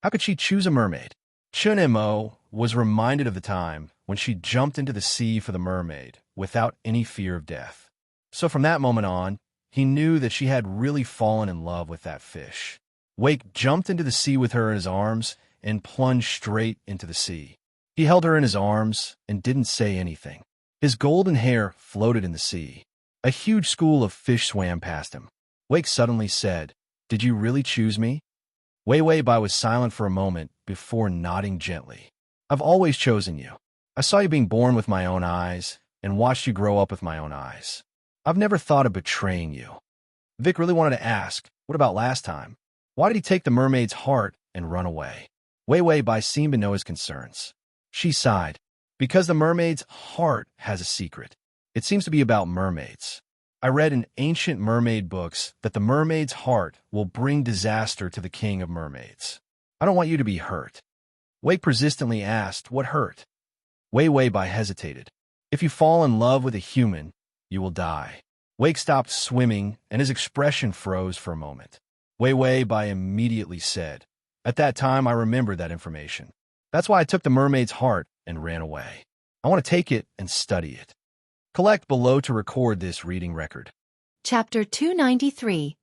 How could she choose a mermaid?" Chunimo was reminded of the time when she jumped into the sea for the mermaid without any fear of death. So from that moment on, he knew that she had really fallen in love with that fish. Wake jumped into the sea with her in his arms and plunged straight into the sea. He held her in his arms and didn't say anything. His golden hair floated in the sea. A huge school of fish swam past him. Wake suddenly said, "Did you really choose me?" Wei Bai was silent for a moment before nodding gently. "I've always chosen you. I saw you being born with my own eyes and watched you grow up with my own eyes. I've never thought of betraying you." Vic really wanted to ask, what about last time? Why did he take the mermaid's heart and run away? Wei Bai seemed to know his concerns. She sighed. "Because the mermaid's heart has a secret. It seems to be about mermaids. I read in ancient mermaid books that the mermaid's heart will bring disaster to the king of mermaids. I don't want you to be hurt." Wei persistently asked what hurt. Wei Bai hesitated. If you fall in love with a human, you will die. Wake stopped swimming, and his expression froze for a moment. Wei Bai immediately said, "At that time, I remembered that information. That's why I took the mermaid's heart and ran away. I want to take it and study it." Collect below to record this reading record. Chapter 293,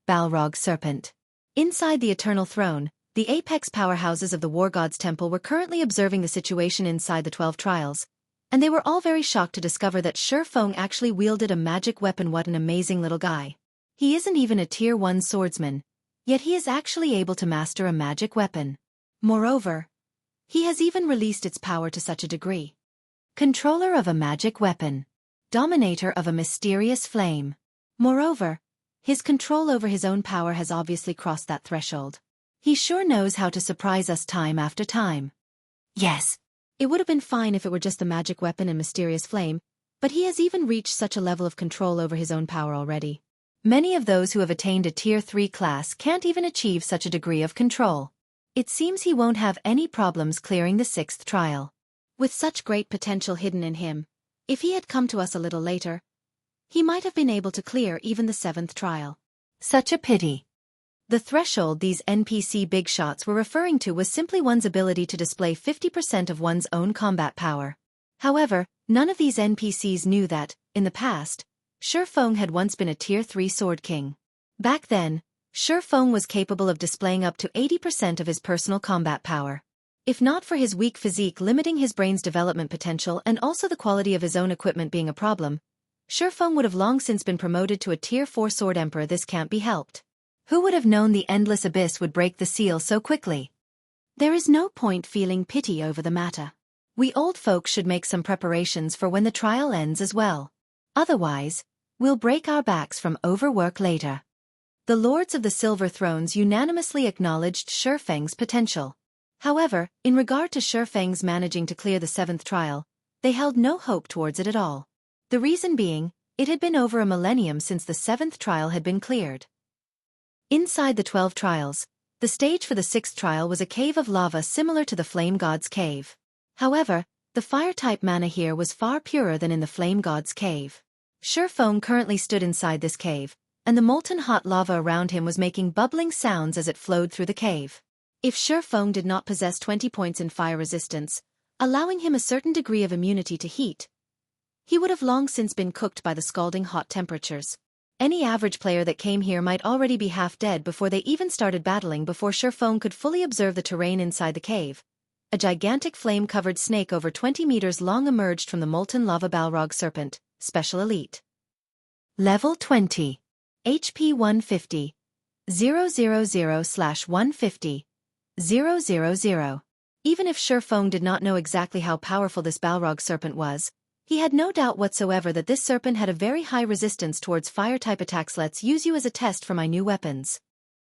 Balrog Serpent. Inside the Eternal Throne, the apex powerhouses of the War God's Temple were currently observing the situation inside the 12 trials, and they were all very shocked to discover that Shi Feng actually wielded a magic weapon. What an amazing little guy. He isn't even a Tier 1 swordsman, yet he is actually able to master a magic weapon. Moreover, he has even released its power to such a degree. Controller of a magic weapon. Dominator of a mysterious flame. Moreover, his control over his own power has obviously crossed that threshold. He sure knows how to surprise us time after time. Yes, it would have been fine if it were just the magic weapon and mysterious flame, but he has even reached such a level of control over his own power already. Many of those who have attained a Tier 3 class can't even achieve such a degree of control. It seems he won't have any problems clearing the 6th trial. With such great potential hidden in him, if he had come to us a little later, he might have been able to clear even the 7th trial. Such a pity. The threshold these NPC big shots were referring to was simply one's ability to display 50% of one's own combat power. However, none of these NPCs knew that, in the past, Shi Feng had once been a Tier 3 Sword King. Back then, Shi Feng was capable of displaying up to 80% of his personal combat power. If not for his weak physique limiting his brain's development potential and also the quality of his own equipment being a problem, Shi Feng would have long since been promoted to a Tier 4 Sword Emperor. This can't be helped. Who would have known the endless abyss would break the seal so quickly? There is no point feeling pity over the matter. We old folks should make some preparations for when the trial ends as well. Otherwise, we'll break our backs from overwork later. The Lords of the Silver Thrones unanimously acknowledged Shi Feng's potential. However, in regard to Shi Feng's managing to clear the 7th trial, they held no hope towards it at all. The reason being, it had been over a millennium since the 7th trial had been cleared. Inside the 12 trials, the stage for the 6th trial was a cave of lava similar to the Flame God's cave. However, the fire-type mana here was far purer than in the Flame God's cave. Shi Feng currently stood inside this cave, and the molten hot lava around him was making bubbling sounds as it flowed through the cave. If Shi Feng did not possess 20 points in fire resistance, allowing him a certain degree of immunity to heat, he would have long since been cooked by the scalding hot temperatures. Any average player that came here might already be half dead before they even started battling. Before Shi Feng could fully observe the terrain inside the cave, a gigantic flame-covered snake over 20 meters long emerged from the molten lava. Balrog Serpent, Special Elite. Level 20. HP 150. 000/150. 000. Even if Shi Feng did not know exactly how powerful this Balrog Serpent was, he had no doubt whatsoever that this serpent had a very high resistance towards fire-type attacks. Let's use you as a test for my new weapons.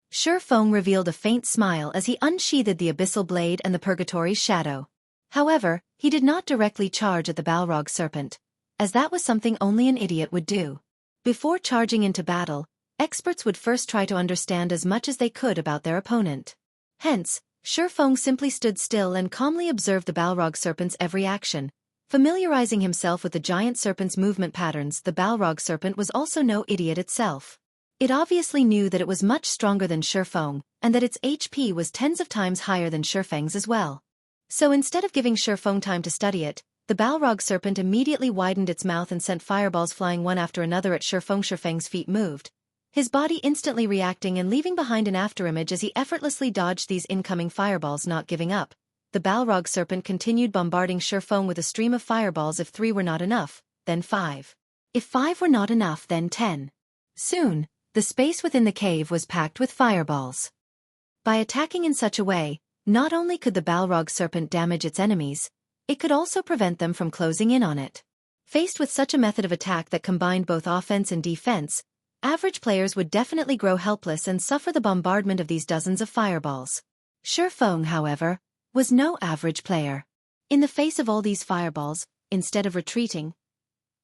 Shi Feng revealed a faint smile as he unsheathed the Abyssal Blade and the Purgatory's Shadow. However, he did not directly charge at the Balrog Serpent, as that was something only an idiot would do. Before charging into battle, experts would first try to understand as much as they could about their opponent. Hence, Shi Feng simply stood still and calmly observed the Balrog Serpent's every action, familiarizing himself with the giant serpent's movement patterns. The Balrog Serpent was also no idiot itself. It obviously knew that it was much stronger than Shi Feng, and that its HP was tens of times higher than Shi Feng's as well. So instead of giving Shi Feng time to study it, the Balrog Serpent immediately widened its mouth and sent fireballs flying one after another at Shi Feng. Shi Feng's feet moved, his body instantly reacting and leaving behind an afterimage as he effortlessly dodged these incoming fireballs. Not giving up, the Balrog Serpent continued bombarding Shi Feng with a stream of fireballs. If 3 were not enough, then 5. If 5 were not enough, then 10. Soon, the space within the cave was packed with fireballs. By attacking in such a way, not only could the Balrog Serpent damage its enemies, it could also prevent them from closing in on it. Faced with such a method of attack that combined both offense and defense, average players would definitely grow helpless and suffer the bombardment of these dozens of fireballs. Shi Feng, however, was no average player. In the face of all these fireballs, instead of retreating,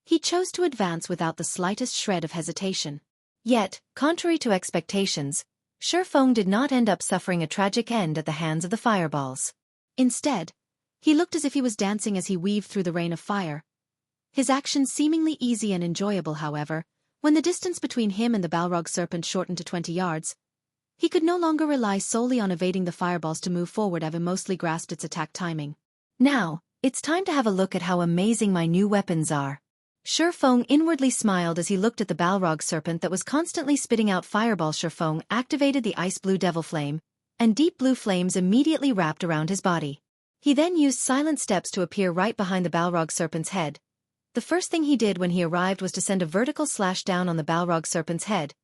he chose to advance without the slightest shred of hesitation. Yet, contrary to expectations, Shi Feng did not end up suffering a tragic end at the hands of the fireballs. Instead, he looked as if he was dancing as he weaved through the rain of fire. His actions seemingly easy and enjoyable, however, when the distance between him and the Balrog serpent shortened to 20 yards, he could no longer rely solely on evading the fireballs to move forward, having mostly grasped its attack timing. Now, it's time to have a look at how amazing my new weapons are. Shurfeng inwardly smiled as he looked at the Balrog serpent that was constantly spitting out fireballs. Shurfeng activated the ice blue devil flame, and deep blue flames immediately wrapped around his body. He then used silent steps to appear right behind the Balrog serpent's head. The first thing he did when he arrived was to send a vertical slash down on the Balrog serpent's head,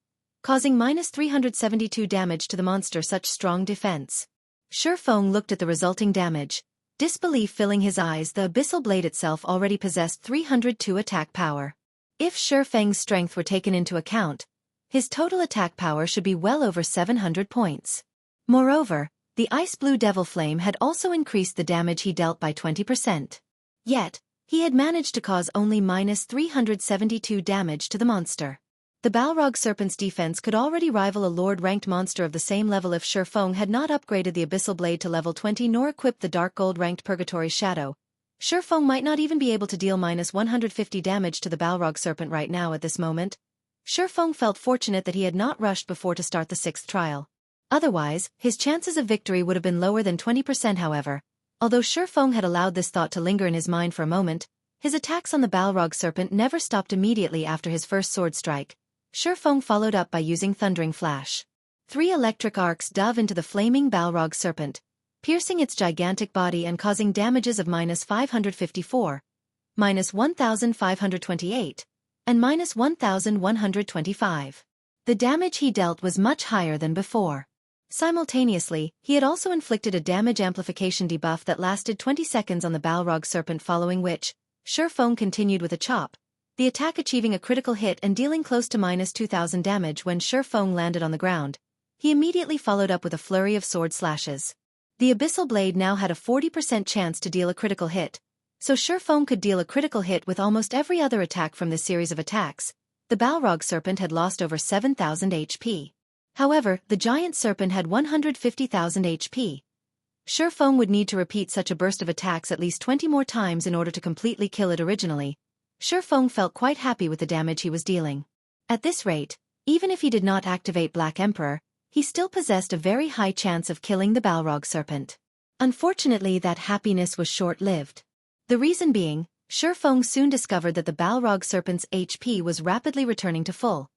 causing -372 damage to the monster. Such strong defense. Shurfeng looked at the resulting damage, disbelief filling his eyes. The abyssal blade itself already possessed 302 attack power. If Shurfeng's strength were taken into account, his total attack power should be well over 700 points. Moreover, the ice blue devil flame had also increased the damage he dealt by 20%. Yet, he had managed to cause only -372 damage to the monster. The Balrog serpent's defense could already rival a Lord-ranked monster of the same level if Shurfeng had not upgraded the abyssal blade to level 20 nor equipped the dark gold-ranked Purgatory Shadow. Shurfeng might not even be able to deal -150 damage to the Balrog serpent right now at this moment. Shurfeng felt fortunate that he had not rushed before to start the 6th trial. Otherwise, his chances of victory would have been lower than 20%. However, although Shurfeng had allowed this thought to linger in his mind for a moment, his attacks on the Balrog serpent never stopped immediately after his first sword strike. Shurfeng followed up by using Thundering Flash. 3 electric arcs dove into the flaming Balrog serpent, piercing its gigantic body and causing damages of -554, -1,528, and -1,125. The damage he dealt was much higher than before. Simultaneously, he had also inflicted a damage amplification debuff that lasted 20 seconds on the Balrog serpent, following which, Shurfeng continued with a chop, the attack achieving a critical hit and dealing close to -2,000 damage. When Shurfeng landed on the ground, he immediately followed up with a flurry of sword slashes. The abyssal blade now had a 40% chance to deal a critical hit, so Shurfeng could deal a critical hit with almost every other attack from this series of attacks. The Balrog serpent had lost over 7,000 HP. However, the giant serpent had 150,000 HP. Shurfeng would need to repeat such a burst of attacks at least 20 more times in order to completely kill it. Originally, Shurfeng felt quite happy with the damage he was dealing. At this rate, even if he did not activate Black Emperor, he still possessed a very high chance of killing the Balrog serpent. Unfortunately, that happiness was short-lived. The reason being, Shurfeng soon discovered that the Balrog serpent's HP was rapidly returning to full.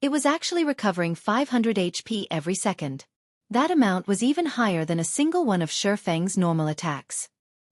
It was actually recovering 500 HP every second. That amount was even higher than a single one of Shurfeng's normal attacks.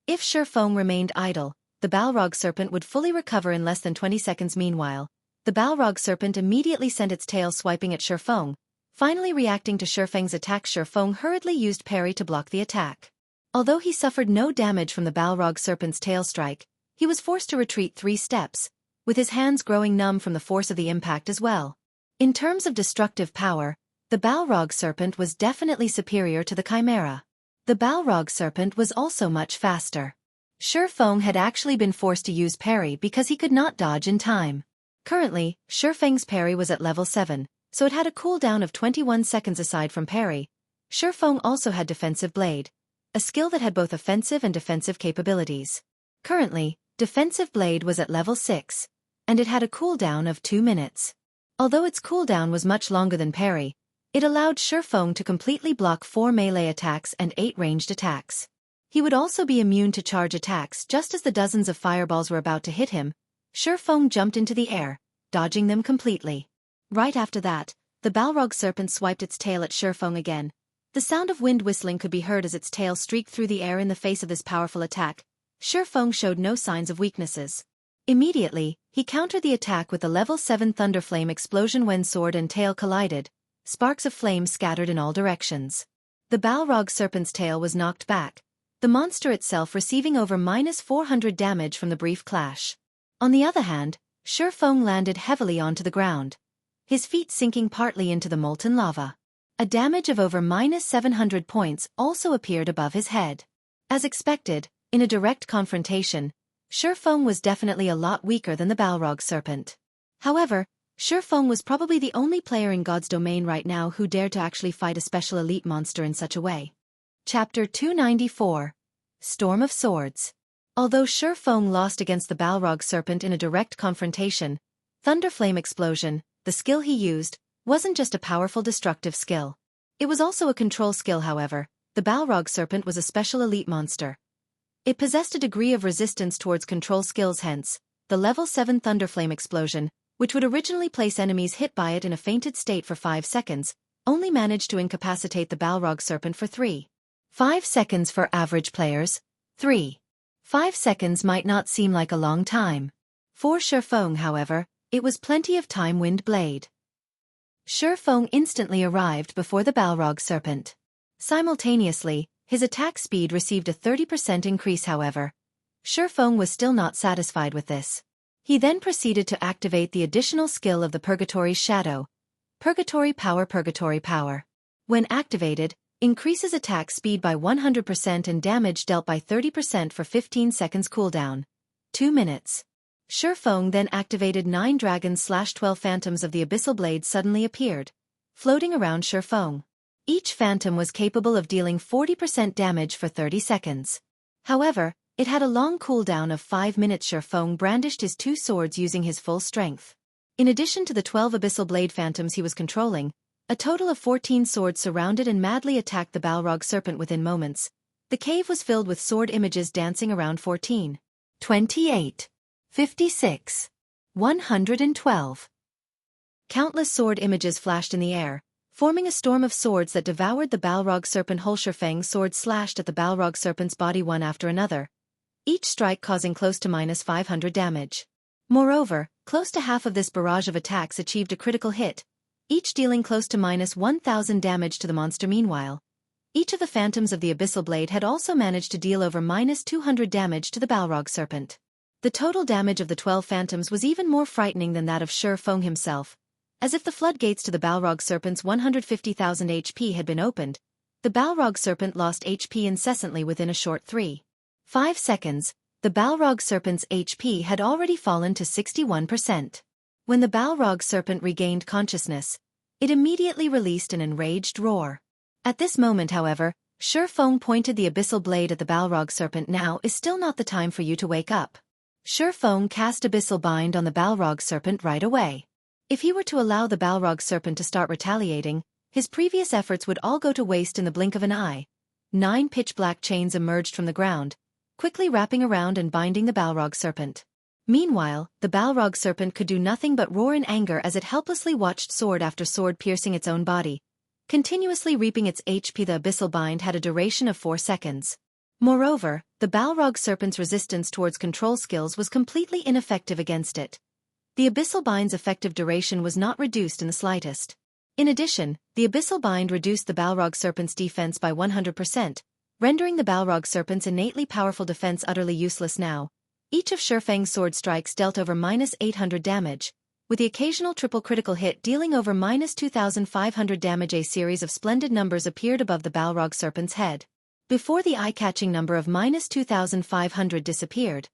If Shurfeng remained idle, the Balrog serpent would fully recover in less than 20 seconds. Meanwhile, the Balrog serpent immediately sent its tail swiping at Shurfeng. Finally reacting to Shurfeng's attack, Shurfeng hurriedly used parry to block the attack. Although he suffered no damage from the Balrog serpent's tail strike, he was forced to retreat 3 steps, with his hands growing numb from the force of the impact as well. In terms of destructive power, the Balrog serpent was definitely superior to the Chimera. The Balrog serpent was also much faster. Shurfeng had actually been forced to use parry because he could not dodge in time. Currently, Shurfeng's parry was at level 7, so it had a cooldown of 21 seconds. Aside from parry, Shurfeng also had Defensive Blade, a skill that had both offensive and defensive capabilities. Currently, Defensive Blade was at level 6, and it had a cooldown of 2 minutes. Although its cooldown was much longer than parry, it allowed Shurfeng to completely block 4 melee attacks and 8 ranged attacks. He would also be immune to charge attacks. Just as the dozens of fireballs were about to hit him, Shurfeng jumped into the air, dodging them completely. Right after that, the Balrog serpent swiped its tail at Shurfeng again. The sound of wind whistling could be heard as its tail streaked through the air in the face of this powerful attack. Shurfeng showed no signs of weaknesses. Immediately, he countered the attack with the level 7 Thunderflame explosion. When sword and tail collided, sparks of flame scattered in all directions. The Balrog serpent's tail was knocked back, the monster itself receiving over -400 damage from the brief clash. On the other hand, Shurfeng landed heavily onto the ground, his feet sinking partly into the molten lava. A damage of over -700 points also appeared above his head. As expected, in a direct confrontation, Shurfeng was definitely a lot weaker than the Balrog serpent. However, Shurfeng was probably the only player in God's domain right now who dared to actually fight a special elite monster in such a way. Chapter 294, Storm of Swords. Although Shi Feng lost against the Balrog serpent in a direct confrontation, Thunderflame Explosion, the skill he used, wasn't just a powerful destructive skill. It was also a control skill. However, the Balrog serpent was a special elite monster. It possessed a degree of resistance towards control skills, hence, the level 7 Thunderflame Explosion, which would originally place enemies hit by it in a fainted state for 5 seconds, only managed to incapacitate the Balrog serpent for 5 seconds for average players. 5 seconds might not seem like a long time. For Shi Feng, however, it was plenty of time. Wind Blade. Shi Feng instantly arrived before the Balrog serpent. Simultaneously, his attack speed received a 30% increase. However, Shi Feng was still not satisfied with this. He then proceeded to activate the additional skill of the Purgatory's Shadow. Purgatory Power. When activated, increases attack speed by 100% and damage dealt by 30% for 15 seconds cooldown. 2 minutes. Shi Feng then activated 9 dragons/12 phantoms of the Abyssal Blade suddenly appeared, floating around Shi Feng. Each phantom was capable of dealing 40% damage for 30 seconds. However, it had a long cooldown of 5 minutes. Shi Feng brandished his 2 swords using his full strength. In addition to the 12 Abyssal Blade phantoms he was controlling, a total of 14 swords surrounded and madly attacked the Balrog serpent within moments. The cave was filled with sword images dancing around. 14, 28, 56, 112. Countless sword images flashed in the air, forming a storm of swords that devoured the Balrog serpent whole. Shi Feng's swords slashed at the Balrog serpent's body one after another, each strike causing close to -500 damage. Moreover, close to half of this barrage of attacks achieved a critical hit, each dealing close to -1000 damage to the monster. Meanwhile, each of the phantoms of the Abyssal Blade had also managed to deal over -200 damage to the Balrog serpent. The total damage of the 12 phantoms was even more frightening than that of Shi Feng himself. As if the floodgates to the Balrog serpent's 150,000 HP had been opened, the Balrog serpent lost HP incessantly within a short 5 seconds. The Balrog serpent's HP had already fallen to 61%. When the Balrog serpent regained consciousness, it immediately released an enraged roar. At this moment, however, Shi Feng pointed the Abyssal Blade at the Balrog serpent. Now is still not the time for you to wake up. Shi Feng cast Abyssal Bind on the Balrog serpent right away. If he were to allow the Balrog serpent to start retaliating, his previous efforts would all go to waste in the blink of an eye. 9 pitch-black chains emerged from the ground, quickly wrapping around and binding the Balrog serpent. Meanwhile, the Balrog serpent could do nothing but roar in anger as it helplessly watched sword after sword piercing its own body, continuously reaping its HP. The Abyssal Bind had a duration of 4 seconds. Moreover, the Balrog serpent's resistance towards control skills was completely ineffective against it. The Abyssal Bind's effective duration was not reduced in the slightest. In addition, the Abyssal Bind reduced the Balrog serpent's defense by 100%, rendering the Balrog serpent's innately powerful defense utterly useless now. Each of Shi Feng's sword strikes dealt over -800 damage, with the occasional triple critical hit dealing over -2500 damage. A series of splendid numbers appeared above the Balrog serpent's head. Before the eye-catching number of -2500 disappeared,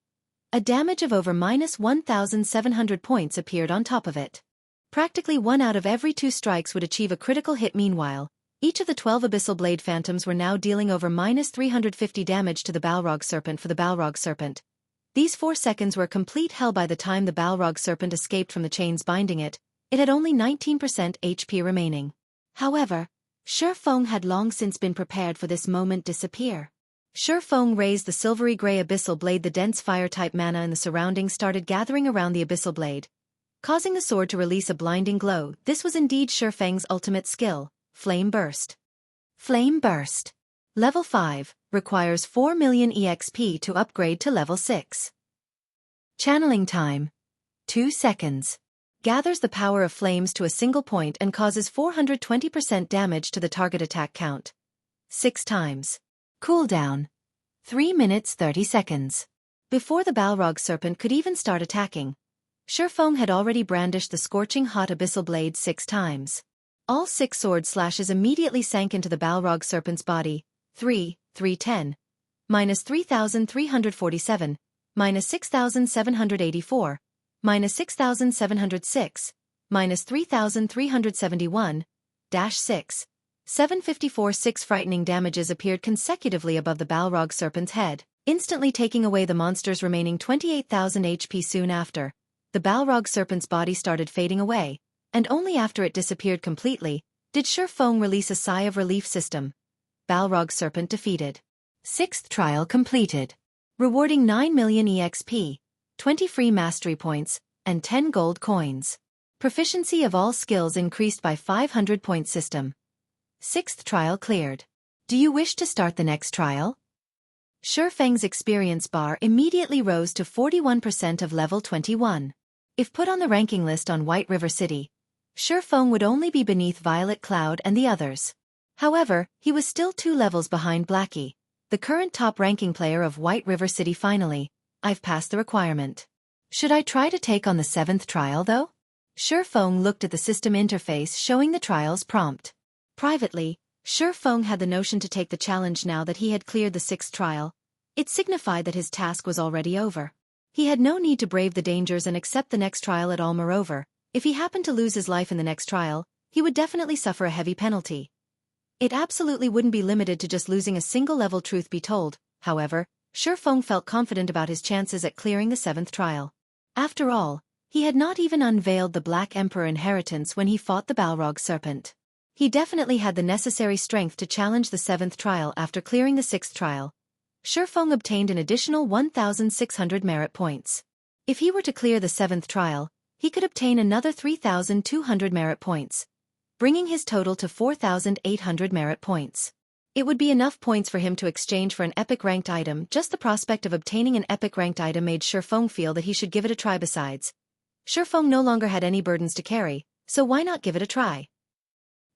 a damage of over -1700 points appeared on top of it. Practically 1 out of every 2 strikes would achieve a critical hit. Meanwhile, each of the 12 Abyssal Blade phantoms were now dealing over -350 damage to the Balrog serpent. For the Balrog serpent, these 4 seconds were complete hell. By the time the Balrog serpent escaped from the chains binding it, it had only 19% HP remaining. However, Shi Feng had long since been prepared for this moment. Disappear. Shi Feng raised the silvery gray Abyssal Blade. The dense fire-type mana in the surroundings started gathering around the Abyssal Blade, causing the sword to release a blinding glow. This was indeed Shi Feng's ultimate skill, Flame Burst. Flame Burst. Level 5, requires 4 million EXP to upgrade to level 6. Channeling time, 2 seconds. Gathers the power of flames to a single point and causes 420% damage to the target attack count. 6 times. Cooldown, 3 minutes 30 seconds. Before the Balrog serpent could even start attacking, Shi Feng had already brandished the scorching hot Abyssal Blade 6 times. All 6 sword slashes immediately sank into the Balrog serpent's body. 310. -3347. -6784. -6706. -3371. -6. 754. 6 frightening damages appeared consecutively above the Balrog serpent's head, instantly taking away the monster's remaining 28,000 HP. Soon after, the Balrog serpent's body started fading away, and only after it disappeared completely did Shurfeng release a sigh of relief. System. Balrog serpent defeated. 6th trial completed. Rewarding 9 million EXP, 20 free mastery points, and 10 gold coins. Proficiency of all skills increased by 500 points. System. 6th trial cleared. Do you wish to start the next trial? Shurfeng's experience bar immediately rose to 41% of level 21. If put on the ranking list on White River City, Shurfeng would only be beneath Violet Cloud and the others. However, he was still 2 levels behind Blackie, the current top-ranking player of White River City. Finally, I've passed the requirement. Should I try to take on the 7th trial though? Shurfeng looked at the system interface showing the trial's prompt. Privately, Shurfeng had the notion to take the challenge now that he had cleared the 6th trial. It signified that his task was already over. He had no need to brave the dangers and accept the next trial at all. Moreover, if he happened to lose his life in the next trial, he would definitely suffer a heavy penalty. It absolutely wouldn't be limited to just losing a single level. Truth be told, however, Shurfeng felt confident about his chances at clearing the 7th trial. After all, he had not even unveiled the Black Emperor inheritance when he fought the Balrog serpent. He definitely had the necessary strength to challenge the 7th trial. After clearing the 6th trial, Shurfeng obtained an additional 1,600 merit points. If he were to clear the 7th trial, he could obtain another 3,200 merit points, bringing his total to 4,800 merit points. It would be enough points for him to exchange for an epic ranked item. Just the prospect of obtaining an epic ranked item made Shurfeng feel that he should give it a try. Besides, Shurfeng no longer had any burdens to carry, so why not give it a try?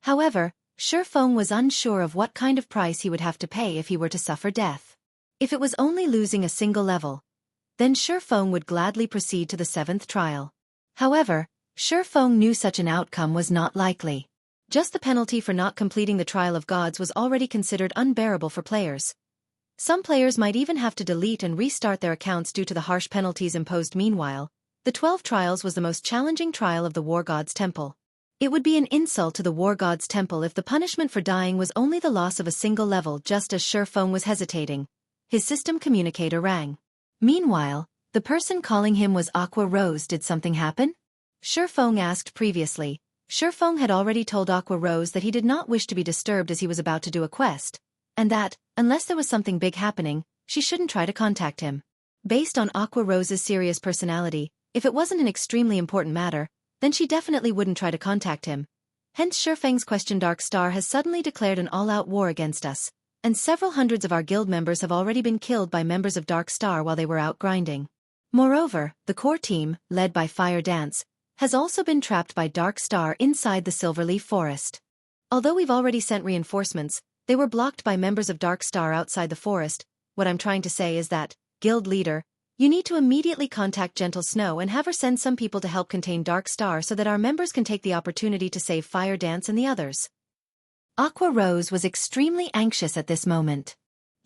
However, Shurfeng was unsure of what kind of price he would have to pay if he were to suffer death. If it was only losing a single level, then Shurfeng would gladly proceed to the 7th trial. However, Shurfeng knew such an outcome was not likely. Just the penalty for not completing the Trial of Gods was already considered unbearable for players. Some players might even have to delete and restart their accounts due to the harsh penalties imposed. Meanwhile, the 12 trials was the most challenging trial of the War God's Temple. It would be an insult to the War God's Temple if the punishment for dying was only the loss of a single level. Just as Shurfeng was hesitating, his system communicator rang. Meanwhile, the person calling him was Aqua Rose. Did something happen? Shurfeng asked. Previously, Shurfeng had already told Aqua Rose that he did not wish to be disturbed as he was about to do a quest, and that, unless there was something big happening, she shouldn't try to contact him. Based on Aqua Rose's serious personality, if it wasn't an extremely important matter, then she definitely wouldn't try to contact him. Hence Shurfeng's question. Dark Star has suddenly declared an all-out war against us, and several hundreds of our guild members have already been killed by members of Dark Star while they were out grinding. Moreover, the core team, led by Fire Dance, has also been trapped by Dark Star inside the Silverleaf Forest. Although we've already sent reinforcements, they were blocked by members of Dark Star outside the forest. What I'm trying to say is that, guild leader, you need to immediately contact Gentle Snow and have her send some people to help contain Dark Star so that our members can take the opportunity to save Fire Dance and the others. Aqua Rose was extremely anxious at this moment.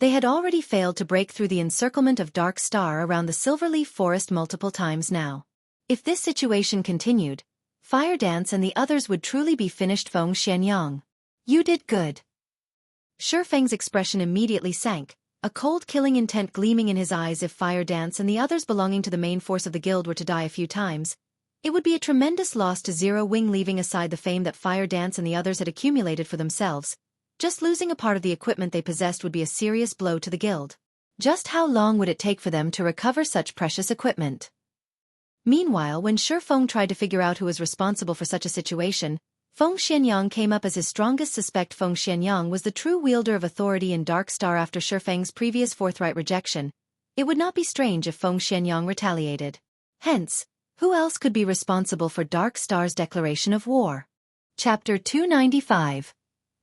They had already failed to break through the encirclement of Dark Star around the Silverleaf Forest multiple times now. If this situation continued, Fire Dance and the others would truly be finished. Feng Xianyang. You did good. Shurfeng's expression immediately sank, a cold killing intent gleaming in his eyes. If Fire Dance and the others belonging to the main force of the guild were to die a few times, it would be a tremendous loss to Zero Wing. Leaving aside the fame that Fire Dance and the others had accumulated for themselves, just losing a part of the equipment they possessed would be a serious blow to the guild. Just how long would it take for them to recover such precious equipment? Meanwhile, when Shurfeng tried to figure out who was responsible for such a situation, Feng Xianyang came up as his strongest suspect. Feng Xianyang was the true wielder of authority in Dark Star. After Shurfeng's previous forthright rejection, it would not be strange if Feng Xianyang retaliated. Hence, who else could be responsible for Dark Star's declaration of war? Chapter 295.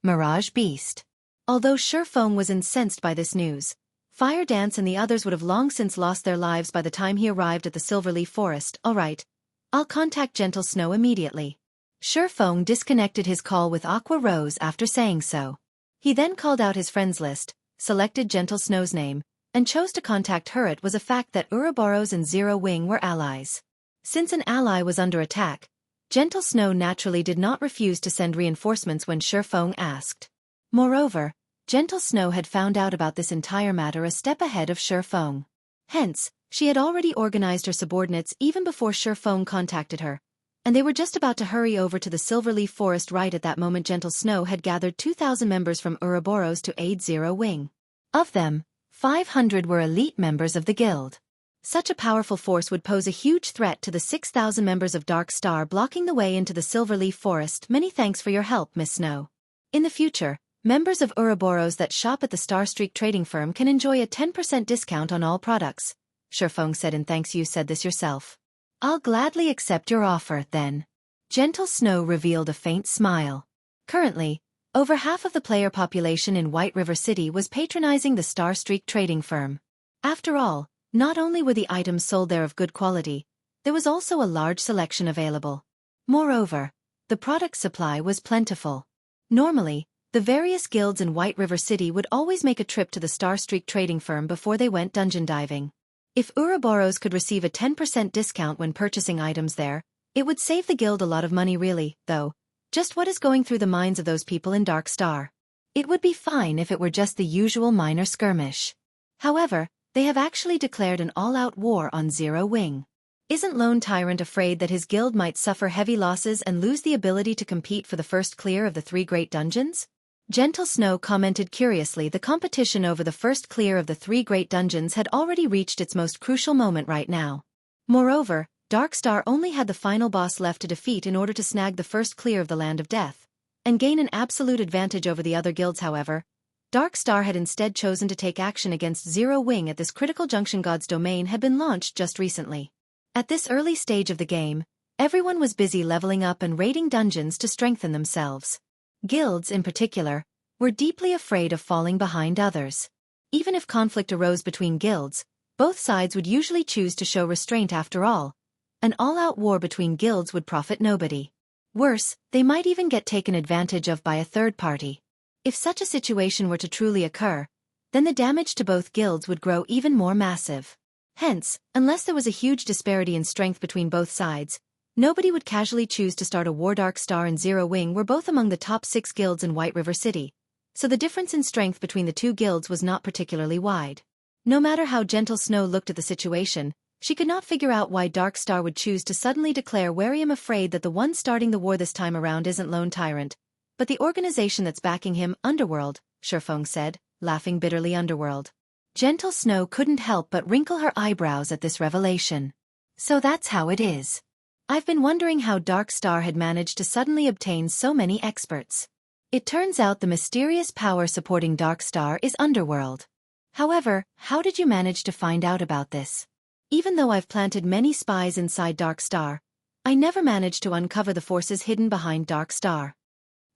Mirage Beast. Although Shurfeng was incensed by this news, Fire Dance and the others would have long since lost their lives by the time he arrived at the Silverleaf Forest. All right, I'll contact Gentle Snow immediately. Shurfeng disconnected his call with Aqua Rose after saying so. He then called out his friends list, selected Gentle Snow's name, and chose to contact her. It was a fact that Ouroboros and Zero Wing were allies. Since an ally was under attack, Gentle Snow naturally did not refuse to send reinforcements when Shurfeng asked. Moreover, Gentle Snow had found out about this entire matter a step ahead of Shi Feng. Hence, she had already organized her subordinates even before Shi Feng contacted her, and they were just about to hurry over to the Silverleaf Forest. Right at that moment, Gentle Snow had gathered 2,000 members from Ouroboros to aid Zero Wing. Of them, 500 were elite members of the guild. Such a powerful force would pose a huge threat to the 6,000 members of Dark Star blocking the way into the Silverleaf Forest. Many thanks for your help, Miss Snow. In the future, members of Ouroboros that shop at the Starstreak trading firm can enjoy a 10% discount on all products, Shi Feng said. And thanks, you said this yourself. I'll gladly accept your offer, then. Gentle Snow revealed a faint smile. Currently, over half of the player population in White River City was patronizing the Starstreak trading firm. After all, not only were the items sold there of good quality, there was also a large selection available. Moreover, the product supply was plentiful. Normally, the various guilds in White River City would always make a trip to the Starstreak trading firm before they went dungeon diving. If Ouroboros could receive a 10% discount when purchasing items there, it would save the guild a lot of money. Really, though. Just what is going through the minds of those people in Dark Star? It would be fine if it were just the usual minor skirmish. However, they have actually declared an all-out war on Zero Wing. Isn't Lone Tyrant afraid that his guild might suffer heavy losses and lose the ability to compete for the first clear of the 3 great dungeons? Gentle Snow commented curiously. The competition over the first clear of the 3 great dungeons had already reached its most crucial moment right now. Moreover, Dark Star only had the final boss left to defeat in order to snag the first clear of the Land of Death, and gain an absolute advantage over the other guilds. However, Dark Star had instead chosen to take action against Zero Wing at this critical junction. God's Domain had been launched just recently. At this early stage of the game, everyone was busy leveling up and raiding dungeons to strengthen themselves. Guilds, in particular, were deeply afraid of falling behind others. Even if conflict arose between guilds, both sides would usually choose to show restraint. After all, an all-out war between guilds would profit nobody. Worse, they might even get taken advantage of by a third party. If such a situation were to truly occur, then the damage to both guilds would grow even more massive. Hence, unless there was a huge disparity in strength between both sides, nobody would casually choose to start a war. Dark Star and Zero Wing were both among the top 6 guilds in White River City, so the difference in strength between the 2 guilds was not particularly wide. No matter how Gentle Snow looked at the situation, she could not figure out why Dark Star would choose to suddenly declare war. I am afraid that the one starting the war this time around isn't Lone Tyrant, but the organization that's backing him, Underworld, Shi Feng said, laughing bitterly. Underworld. Gentle Snow couldn't help but wrinkle her eyebrows at this revelation. So that's how it is. I've been wondering how Dark Star had managed to suddenly obtain so many experts. It turns out the mysterious power supporting Dark Star is Underworld. However, how did you manage to find out about this? Even though I've planted many spies inside Dark Star, I never managed to uncover the forces hidden behind Dark Star.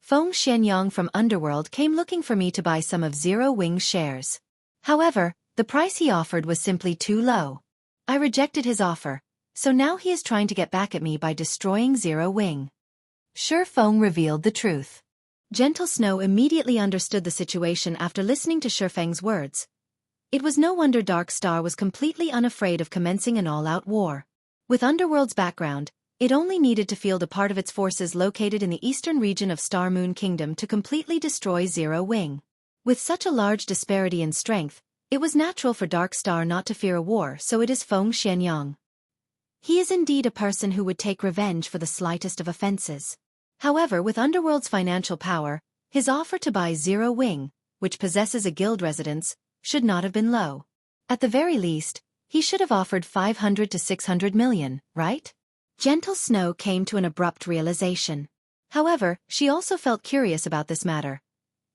Feng Xianyang from Underworld came looking for me to buy some of Zero Wing's shares. However, the price he offered was simply too low. I rejected his offer, so now he is trying to get back at me by destroying Zero Wing. Shi Feng revealed the truth. Gentle Snow immediately understood the situation after listening to Shi Feng's words. It was no wonder Dark Star was completely unafraid of commencing an all-out war. With Underworld's background, it only needed to field a part of its forces located in the eastern region of Star Moon Kingdom to completely destroy Zero Wing. With such a large disparity in strength, it was natural for Dark Star not to fear a war. So it is Feng Xianyang. He is indeed a person who would take revenge for the slightest of offenses. However, with Underworld's financial power, his offer to buy Zero Wing, which possesses a guild residence, should not have been low. At the very least, he should have offered 500 to 600 million, right? Gentle Snow came to an abrupt realization. However, she also felt curious about this matter.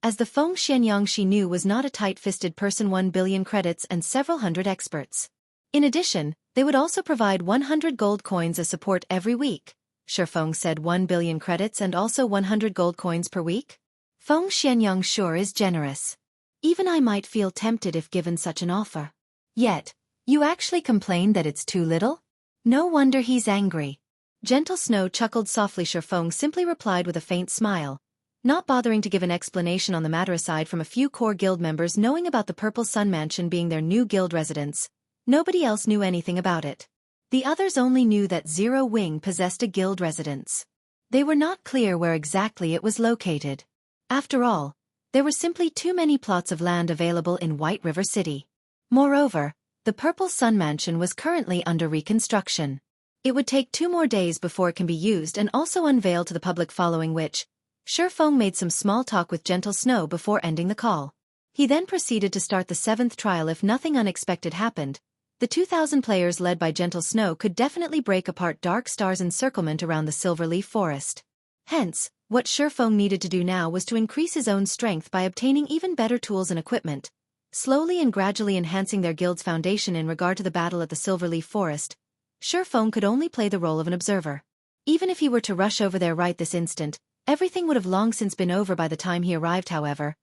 As the Feng Xianyang she knew was not a tight-fisted person. 1 billion credits and several hundred experts. In addition, they would also provide 100 gold coins as support every week. Shi Feng said 1 billion credits and also 100 gold coins per week? Feng Xianyang sure is generous. Even I might feel tempted if given such an offer. Yet, you actually complain that it's too little? No wonder he's angry. Gentle Snow chuckled softly. Shi Feng simply replied with a faint smile, not bothering to give an explanation on the matter. Aside from a few core guild members knowing about the Purple Sun Mansion being their new guild residence, nobody else knew anything about it. The others only knew that Zero Wing possessed a guild residence. They were not clear where exactly it was located. After all, There were simply too many plots of land available in White River City. Moreover, the Purple Sun Mansion was currently under reconstruction. It would take 2 more days before it can be used and also unveiled to the public, following which, Shifeng made some small talk with Gentle Snow before ending the call. He then proceeded to start the 7th trial. If nothing unexpected happened, the 2,000 players led by Gentle Snow could definitely break apart Dark Star's encirclement around the Silverleaf Forest. Hence, what Shifeng needed to do now was to increase his own strength by obtaining even better tools and equipment, slowly and gradually enhancing their guild's foundation. In regard to the battle at the Silverleaf Forest, Shifeng could only play the role of an observer. Even if he were to rush over there right this instant, everything would have long since been over by the time he arrived. However,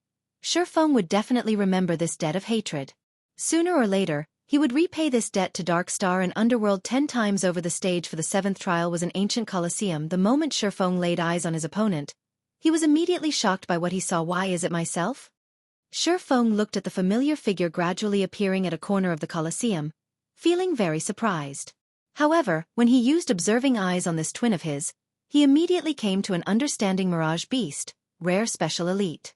Shifeng would definitely remember this debt of hatred. Sooner or later, he would repay this debt to Dark Star and Underworld 10 times over. The stage for the 7th trial was an ancient coliseum. The moment Shifeng laid eyes on his opponent, he was immediately shocked by what he saw. Why is it myself? Shifeng looked at the familiar figure gradually appearing at a corner of the coliseum, feeling very surprised. However, when he used observing eyes on this twin of his, he immediately came to an understanding. Mirage Beast, Rare Special Elite.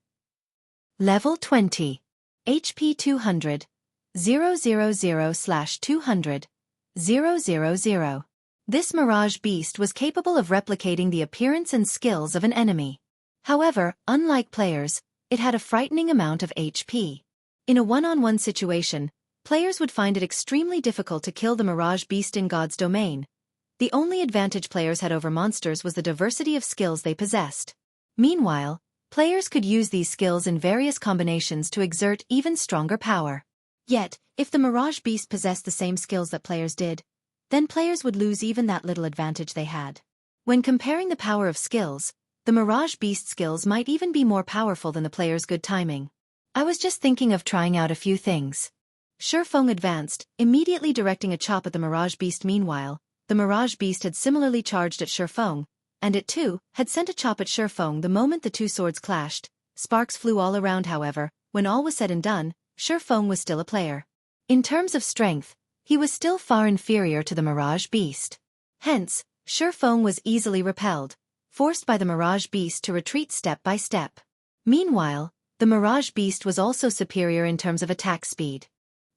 Level 20. HP 200. 000/200. 000. This Mirage Beast was capable of replicating the appearance and skills of an enemy. However, unlike players, it had a frightening amount of HP. In a one-on-one situation, players would find it extremely difficult to kill the Mirage Beast in God's domain. The only advantage players had over monsters was the diversity of skills they possessed. Meanwhile, players could use these skills in various combinations to exert even stronger power. Yet, if the Mirage Beast possessed the same skills that players did, then players would lose even that little advantage they had. When comparing the power of skills, the Mirage Beast skills might even be more powerful than the player's good timing. I was just thinking of trying out a few things. Shifeng advanced, immediately directing a chop at the Mirage Beast. Meanwhile, the Mirage Beast had similarly charged at Shifeng, and it too had sent a chop at Shifeng. The moment the two swords clashed, sparks flew all around. However, when all was said and done, Shifeng was still a player. In terms of strength, he was still far inferior to the Mirage Beast. Hence, Shifeng was easily repelled, forced by the Mirage Beast to retreat step by step. Meanwhile, the Mirage Beast was also superior in terms of attack speed.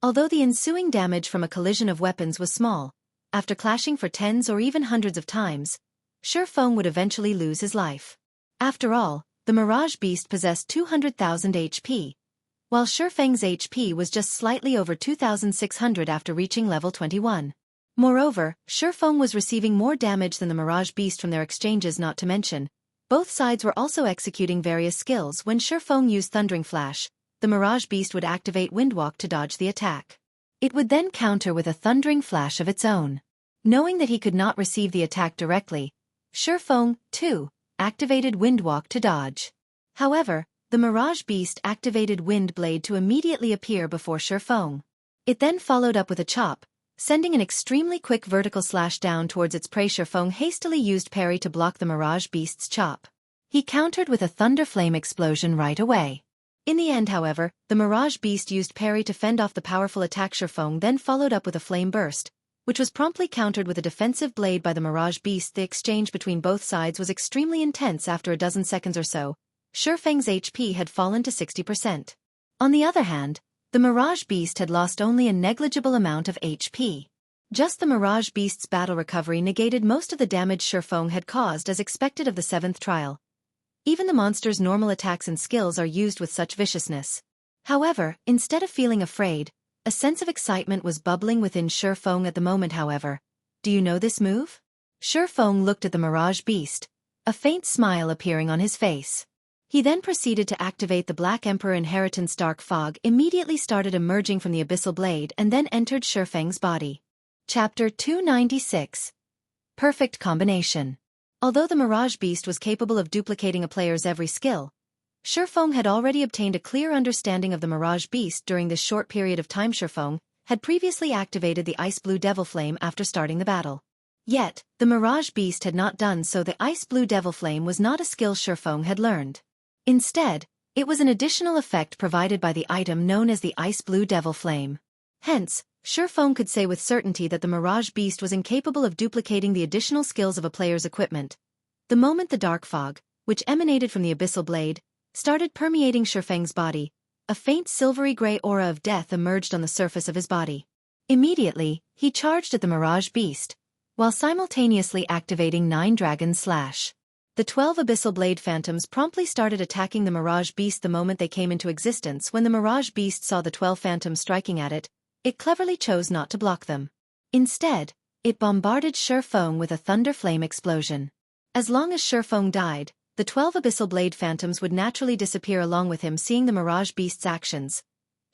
Although the ensuing damage from a collision of weapons was small, after clashing for tens or even hundreds of times, Shifeng would eventually lose his life. After all, the Mirage Beast possessed 200,000 HP, while Shifeng's HP was just slightly over 2,600 after reaching level 21. Moreover, Shifeng was receiving more damage than the Mirage Beast from their exchanges. Not to mention, both sides were also executing various skills. When Shifeng used Thundering Flash, the Mirage Beast would activate Windwalk to dodge the attack. It would then counter with a Thundering Flash of its own. Knowing that he could not receive the attack directly, Shifeng, too, activated Windwalk to dodge. However, the Mirage Beast activated Wind Blade to immediately appear before Shifeng. It then followed up with a chop, sending an extremely quick vertical slash down towards its prey. Shifeng hastily used parry to block the Mirage Beast's chop. He countered with a Thunder Flame explosion right away. In the end, however, the Mirage Beast used parry to fend off the powerful attack. Shifeng then followed up with a Flame Burst, which was promptly countered with a defensive blade by the Mirage Beast. The exchange between both sides was extremely intense. After a dozen seconds or so, Shifeng's HP had fallen to 60%. On the other hand, the Mirage Beast had lost only a negligible amount of HP. Just the Mirage Beast's battle recovery negated most of the damage Shifeng had caused, as expected of the 7th trial. Even the monster's normal attacks and skills are used with such viciousness. However, instead of feeling afraid, a sense of excitement was bubbling within Shifeng at the moment. However, do you know this move? Shifeng looked at the Mirage Beast, a faint smile appearing on his face. He then proceeded to activate the Black Emperor Inheritance. Dark Fog immediately started emerging from the Abyssal Blade and then entered Shifeng's body. Chapter 296. Perfect Combination. Although the Mirage Beast was capable of duplicating a player's every skill, Shifeng had already obtained a clear understanding of the Mirage Beast during this short period of time. Shifeng had previously activated the Ice Blue Devil Flame after starting the battle. Yet, the Mirage Beast had not done so. The Ice Blue Devil Flame was not a skill Shifeng had learned. Instead, it was an additional effect provided by the item known as the Ice Blue Devil Flame. Hence, Shifeng could say with certainty that the Mirage Beast was incapable of duplicating the additional skills of a player's equipment. The moment the Dark Fog, which emanated from the Abyssal Blade, started permeating Shifeng's body. A faint silvery gray aura of death emerged on the surface of his body. Immediately, he charged at the Mirage Beast, while simultaneously activating 9 Dragon's Slash. The 12 Abyssal Blade Phantoms promptly started attacking the Mirage Beast the moment they came into existence. When the Mirage Beast saw the 12 Phantoms striking at it, it cleverly chose not to block them. Instead, it bombarded Shifeng with a thunder flame explosion. As long as Shifeng died, the 12 Abyssal Blade Phantoms would naturally disappear along with him. Seeing the Mirage Beast's actions,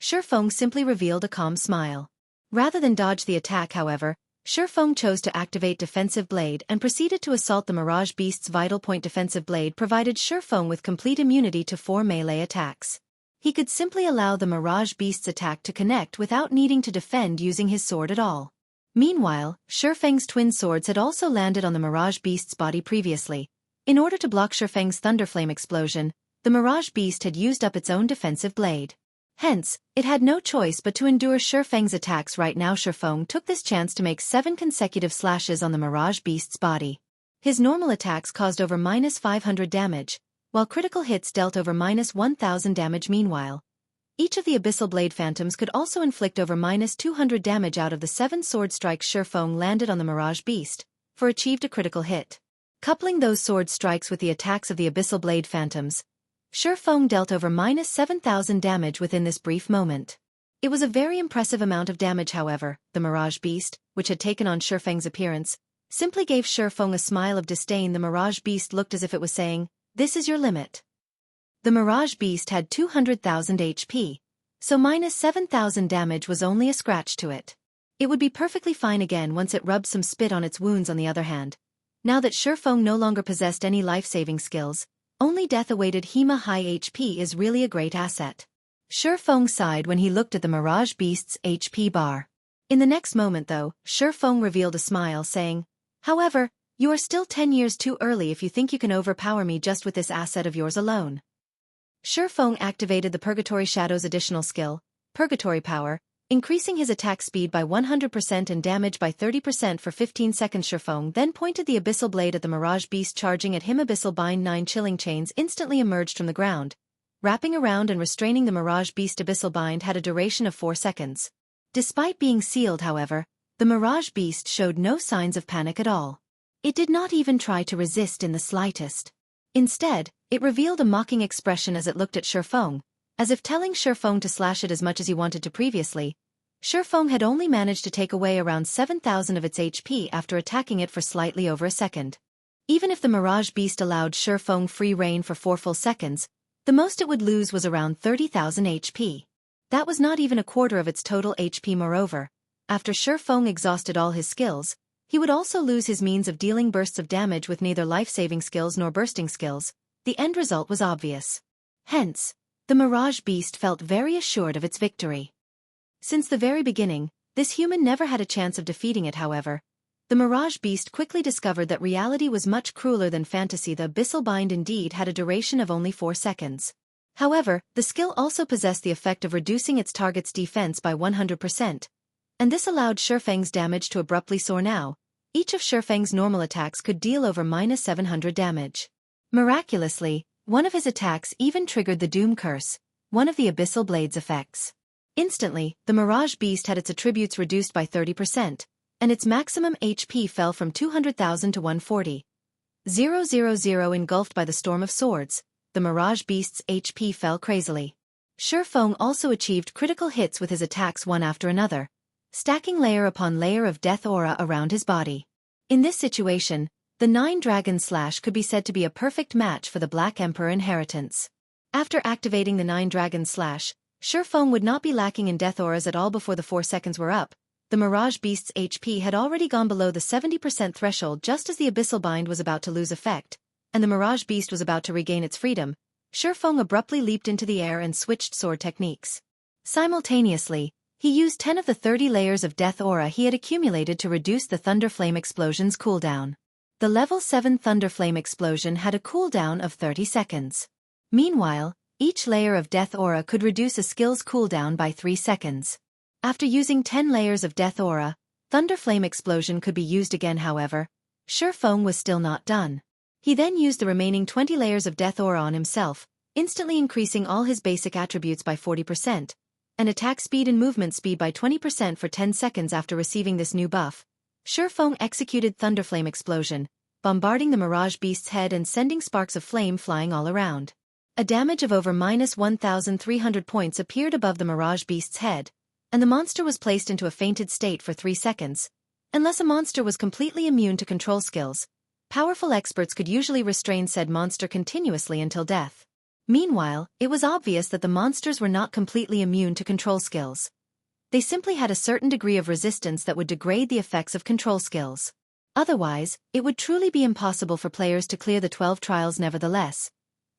Shifeng simply revealed a calm smile. Rather than dodge the attack, however, Shifeng chose to activate Defensive Blade and proceeded to assault the Mirage Beast's Vital Point. Defensive Blade provided Shifeng with complete immunity to 4 melee attacks. He could simply allow the Mirage Beast's attack to connect without needing to defend using his sword at all. Meanwhile, Shifeng's twin swords had also landed on the Mirage Beast's body previously. In order to block Shifeng's Thunderflame explosion, the Mirage Beast had used up its own defensive blade. Hence, it had no choice but to endure Shifeng's attacks. Right now Shifeng took this chance to make 7 consecutive slashes on the Mirage Beast's body. His normal attacks caused over -500 damage, while critical hits dealt over -1000 damage. Meanwhile, each of the Abyssal Blade Phantoms could also inflict over -200 damage. Out of the 7 sword strikes Shifeng landed on the Mirage Beast, for achieved a critical hit. Coupling those sword strikes with the attacks of the Abyssal Blade Phantoms, Shifeng dealt over -7000 damage within this brief moment. It was a very impressive amount of damage. However, the Mirage Beast, which had taken on Shifeng's appearance, simply gave Shifeng a smile of disdain. The Mirage Beast looked as if it was saying, "This is your limit." The Mirage Beast had 200,000 HP, so -7000 damage was only a scratch to it. It would be perfectly fine again once it rubbed some spit on its wounds. On the other hand, now that Shifeng no longer possessed any life-saving skills, only death awaited. Hema high HP is really a great asset. Shifeng sighed when he looked at the Mirage Beast's HP bar. In the next moment though, Shifeng revealed a smile saying, "However, you are still 10 years too early if you think you can overpower me just with this asset of yours alone." Shifeng activated the Purgatory Shadow's additional skill, Purgatory Power, increasing his attack speed by 100% and damage by 30% for 15 seconds. Shifeng then pointed the Abyssal Blade at the Mirage Beast, charging at him. Abyssal Bind. 9 chilling chains instantly emerged from the ground, wrapping around and restraining the Mirage Beast. Abyssal Bind had a duration of 4 seconds. Despite being sealed, however, the Mirage Beast showed no signs of panic at all. It did not even try to resist in the slightest. Instead, it revealed a mocking expression as it looked at Shifeng, as if telling Shifeng to slash it as much as he wanted to. Previously, Shifeng had only managed to take away around 7000 of its HP after attacking it for slightly over a second. Even if the Mirage Beast allowed Shifeng free reign for 4 full seconds, the most it would lose was around 30,000 HP. That was not even a quarter of its total HP. Moreover, after Shifeng exhausted all his skills, he would also lose his means of dealing bursts of damage with neither life-saving skills nor bursting skills. The end result was obvious. Hence, the Mirage Beast felt very assured of its victory. Since the very beginning, this human never had a chance of defeating it. However, the Mirage Beast quickly discovered that reality was much crueler than fantasy. The Abyssal Bind indeed had a duration of only 4 seconds. However, the skill also possessed the effect of reducing its target's defense by 100%, and this allowed Shifeng's damage to abruptly soar. Now, each of Shifeng's normal attacks could deal over -700 damage. Miraculously, one of his attacks even triggered the Doom Curse, one of the Abyssal Blade's effects. Instantly, the Mirage Beast had its attributes reduced by 30%, and its maximum HP fell from 200,000 to 140,000. Engulfed by the storm of swords, the Mirage Beast's HP fell crazily. Shifeng also achieved critical hits with his attacks one after another, stacking layer upon layer of death aura around his body. In this situation, the 9 Dragon Slash could be said to be a perfect match for the Black Emperor inheritance. After activating the 9 Dragon Slash, Shifeng would not be lacking in death auras at all. Before the 4 seconds were up, the Mirage Beast's HP had already gone below the 70% threshold. Just as the Abyssal Bind was about to lose effect, and the Mirage Beast was about to regain its freedom, Shifeng abruptly leaped into the air and switched sword techniques. Simultaneously, he used 10 of the 30 layers of death aura he had accumulated to reduce the Thunderflame explosion's cooldown. The level 7 Thunderflame explosion had a cooldown of 30 seconds. Meanwhile, each layer of death aura could reduce a skill's cooldown by 3 seconds. After using 10 layers of death aura, Thunderflame explosion could be used again. However, Shifeng was still not done. He then used the remaining 20 layers of death aura on himself, instantly increasing all his basic attributes by 40%, and attack speed and movement speed by 20% for 10 seconds after receiving this new buff. Shifeng executed Thunderflame Explosion, bombarding the Mirage Beast's head and sending sparks of flame flying all around. A damage of over -1,300 points appeared above the Mirage Beast's head, and the monster was placed into a fainted state for 3 seconds. Unless a monster was completely immune to control skills, powerful experts could usually restrain said monster continuously until death. Meanwhile, it was obvious that the monsters were not completely immune to control skills. They simply had a certain degree of resistance that would degrade the effects of control skills. Otherwise, it would truly be impossible for players to clear the 12 trials nevertheless.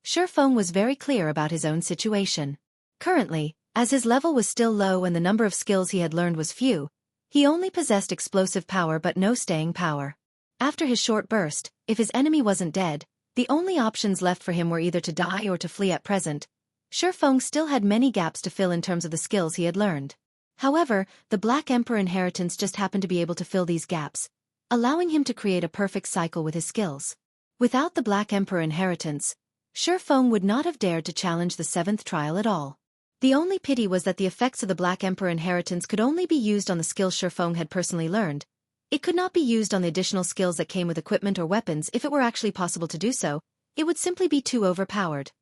Shifeng was very clear about his own situation. Currently, as his level was still low and the number of skills he had learned was few, he only possessed explosive power but no staying power. After his short burst, if his enemy wasn't dead, the only options left for him were either to die or to flee at present. Shifeng still had many gaps to fill in terms of the skills he had learned. However, the Black Emperor inheritance just happened to be able to fill these gaps, allowing him to create a perfect cycle with his skills. Without the Black Emperor inheritance, Shifeng would not have dared to challenge the 7th trial at all. The only pity was that the effects of the Black Emperor inheritance could only be used on the skills Shifeng had personally learned. It could not be used on the additional skills that came with equipment or weapons. If it were actually possible to do so, it would simply be too overpowered.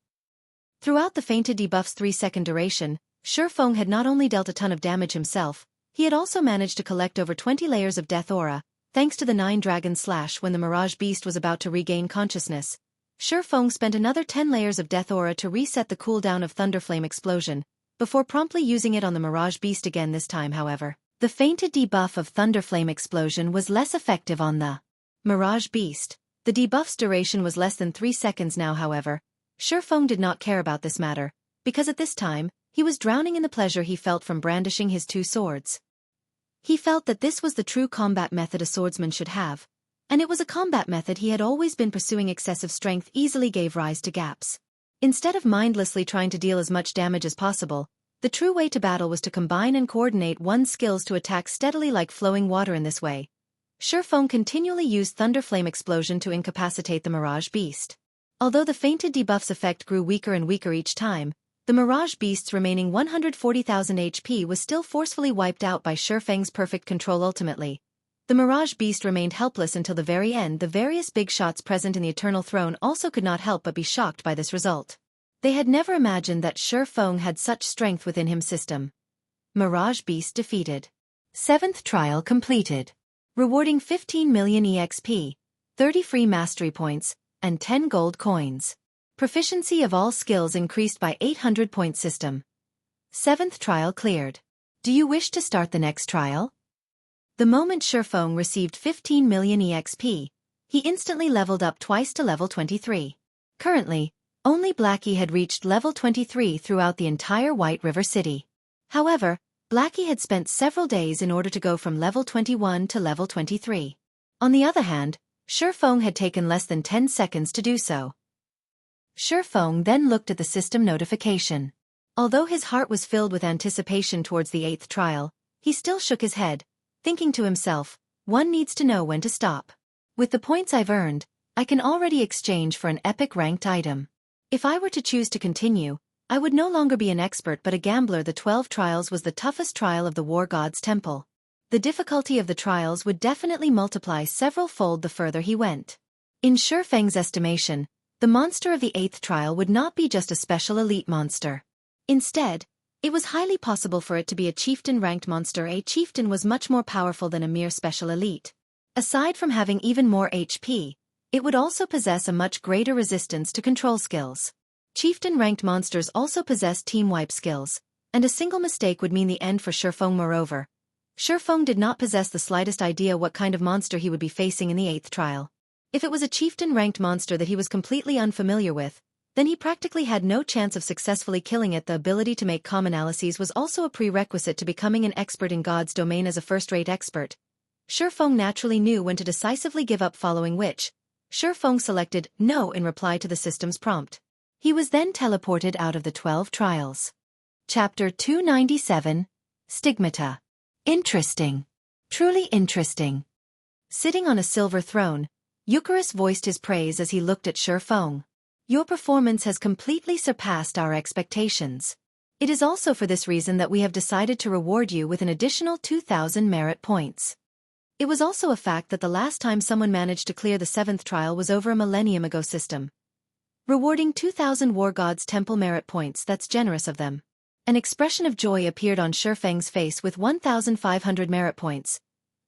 Throughout the fainted debuff's 3-second duration, Shifeng had not only dealt a ton of damage himself, he had also managed to collect over 20 layers of death aura, thanks to the 9-dragon slash. When the Mirage Beast was about to regain consciousness, Shifeng spent another 10 layers of death aura to reset the cooldown of Thunderflame Explosion, before promptly using it on the Mirage Beast again. This time, however, the fainted debuff of Thunderflame Explosion was less effective on the Mirage Beast. The debuff's duration was less than 3 seconds now. However, Shifeng did not care about this matter, because at this time, he was drowning in the pleasure he felt from brandishing his 2 swords. He felt that this was the true combat method a swordsman should have, and it was a combat method he had always been pursuing. Excessive strength easily gave rise to gaps. Instead of mindlessly trying to deal as much damage as possible, the true way to battle was to combine and coordinate one's skills to attack steadily like flowing water. In this way, Shifeng continually used Thunderflame Explosion to incapacitate the Mirage Beast. Although the fainted debuff's effect grew weaker and weaker each time, the Mirage Beast's remaining 140,000 HP was still forcefully wiped out by Shifeng's perfect control. Ultimately, the Mirage Beast remained helpless until the very end. The various big shots present in the Eternal Throne also could not help but be shocked by this result. They had never imagined that Shifeng had such strength within him. System. Mirage Beast defeated. 7th trial completed. Rewarding 15 million EXP, 30 free mastery points, and 10 gold coins. Proficiency of all skills increased by 800 points. System. 7th trial cleared. Do you wish to start the next trial? The moment Shifeng received 15 million EXP, he instantly leveled up twice to level 23. Currently, only Blackie had reached level 23 throughout the entire White River City. However, Blackie had spent several days in order to go from level 21 to level 23. On the other hand, Shifeng had taken less than 10 seconds to do so. Shifeng then looked at the system notification. Although his heart was filled with anticipation towards the 8th trial, he still shook his head, thinking to himself, one needs to know when to stop. With the points I've earned, I can already exchange for an epic ranked item. If I were to choose to continue, I would no longer be an expert but a gambler. The 12 trials was the toughest trial of the War God's Temple. The difficulty of the trials would definitely multiply several-fold the further he went. In Shifeng's estimation, the monster of the 8th trial would not be just a special elite monster. Instead, it was highly possible for it to be a chieftain-ranked monster. A chieftain was much more powerful than a mere special elite. Aside from having even more HP, it would also possess a much greater resistance to control skills. Chieftain-ranked monsters also possess team wipe skills, and a single mistake would mean the end for Shifeng. Moreover, Shifeng did not possess the slightest idea what kind of monster he would be facing in the 8th trial. If it was a chieftain-ranked monster that he was completely unfamiliar with, then he practically had no chance of successfully killing it. The ability to make calm analyses was also a prerequisite to becoming an expert in God's domain. As a first-rate expert, Shifeng naturally knew when to decisively give up, following which, Shifeng selected no in reply to the system's prompt. He was then teleported out of the 12 trials. Chapter 297, Stigmata. Interesting. Truly interesting. Sitting on a silver throne, Eucharis voiced his praise as he looked at Shifeng. Your performance has completely surpassed our expectations. It is also for this reason that we have decided to reward you with an additional 2,000 merit points. It was also a fact that the last time someone managed to clear the 7th trial was over a millennium ago system. Rewarding 2,000 War Gods Temple merit points, that's generous of them. An expression of joy appeared on Shifeng's face with 1,500 merit points.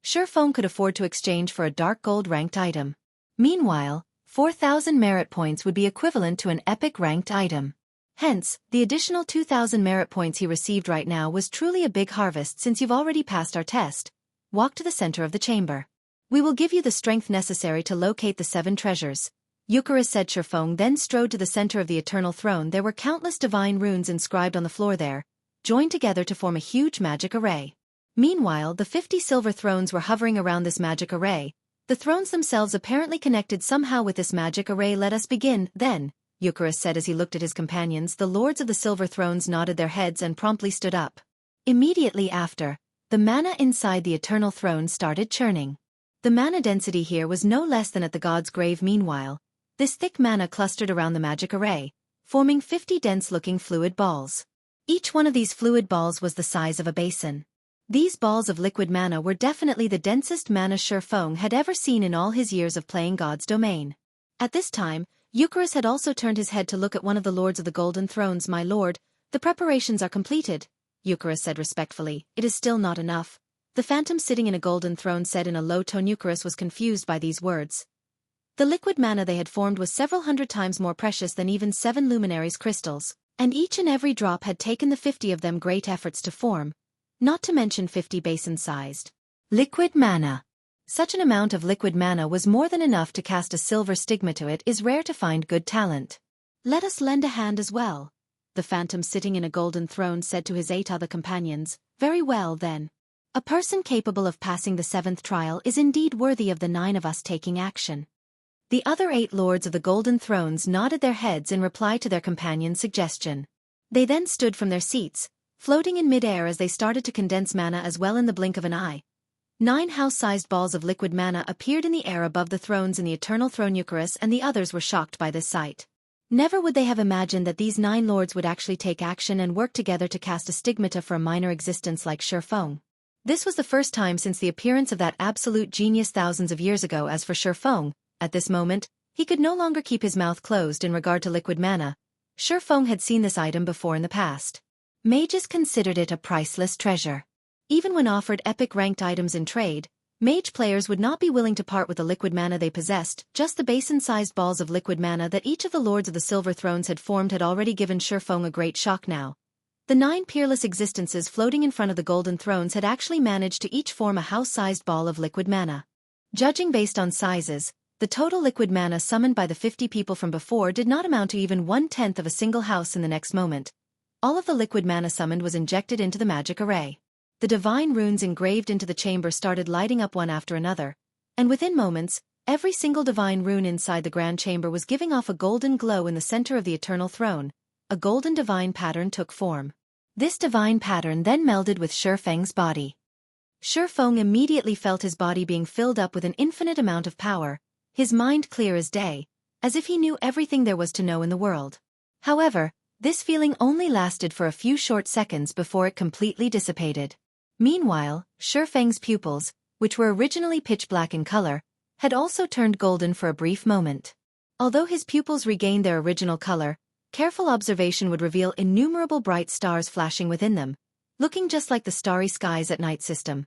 Shifeng could afford to exchange for a dark gold ranked item. Meanwhile, 4,000 merit points would be equivalent to an epic ranked item. Hence, the additional 2,000 merit points he received right now was truly a big harvest since you've already passed our test. Walk to the center of the chamber. We will give you the strength necessary to locate the 7 treasures. Eucharis said. Shifeng then strode to the center of the eternal throne. There were countless divine runes inscribed on the floor there, joined together to form a huge magic array. Meanwhile, the 50 silver thrones were hovering around this magic array, the thrones themselves apparently connected somehow with this magic array. Let us begin, then, Eucharis said as he looked at his companions. The lords of the silver thrones nodded their heads and promptly stood up. Immediately after, the mana inside the eternal throne started churning. The mana density here was no less than at the god's grave. Meanwhile, this thick mana clustered around the magic array, forming 50 dense-looking fluid balls. Each one of these fluid balls was the size of a basin. These balls of liquid mana were definitely the densest mana Shifeng had ever seen in all his years of playing God's domain. At this time, Eucharis had also turned his head to look at one of the lords of the golden thrones. My lord, the preparations are completed, Eucharis said respectfully. It is still not enough. The phantom sitting in a golden throne said in a low tone. Eucharis was confused by these words. The liquid mana they had formed was several hundred times more precious than even 7 luminaries crystals, and each and every drop had taken the 50 of them great efforts to form, not to mention 50 basin-sized liquid mana. Such an amount of liquid mana was more than enough to cast a silver stigmata. It is rare to find good talent. Let us lend a hand as well, the phantom sitting in a golden throne said to his 8 other companions. Very well then. A person capable of passing the 7th trial is indeed worthy of the 9 of us taking action. The other 8 lords of the golden thrones nodded their heads in reply to their companion's suggestion. They then stood from their seats, floating in mid-air as they started to condense mana as well. In the blink of an eye, 9 house-sized balls of liquid mana appeared in the air above the thrones in the eternal throne. Eucharis and the others were shocked by this sight. Never would they have imagined that these 9 lords would actually take action and work together to cast a stigmata for a minor existence like Shifeng. This was the first time since the appearance of that absolute genius thousands of years ago. As for Shifeng, at this moment, he could no longer keep his mouth closed in regard to liquid mana. Shifeng had seen this item before in the past. Mages considered it a priceless treasure. Even when offered epic ranked items in trade, mage players would not be willing to part with the liquid mana they possessed. Just the basin-sized balls of liquid mana that each of the lords of the silver thrones had formed had already given Shifeng a great shock. Now, the 9 peerless existences floating in front of the golden thrones had actually managed to each form a house-sized ball of liquid mana. Judging based on sizes, the total liquid mana summoned by the 50 people from before did not amount to even 1/10 of a single house. In the next moment, all of the liquid mana summoned was injected into the magic array. The divine runes engraved into the chamber started lighting up one after another, and within moments, every single divine rune inside the grand chamber was giving off a golden glow. In the center of the eternal throne, a golden divine pattern took form. This divine pattern then melded with Shifeng's body. Shifeng immediately felt his body being filled up with an infinite amount of power, his mind clear as day, as if he knew everything there was to know in the world. However, this feeling only lasted for a few short seconds before it completely dissipated. Meanwhile, Shifeng's pupils, which were originally pitch black in color, had also turned golden for a brief moment. Although his pupils regained their original color, careful observation would reveal innumerable bright stars flashing within them, looking just like the starry skies at night. System.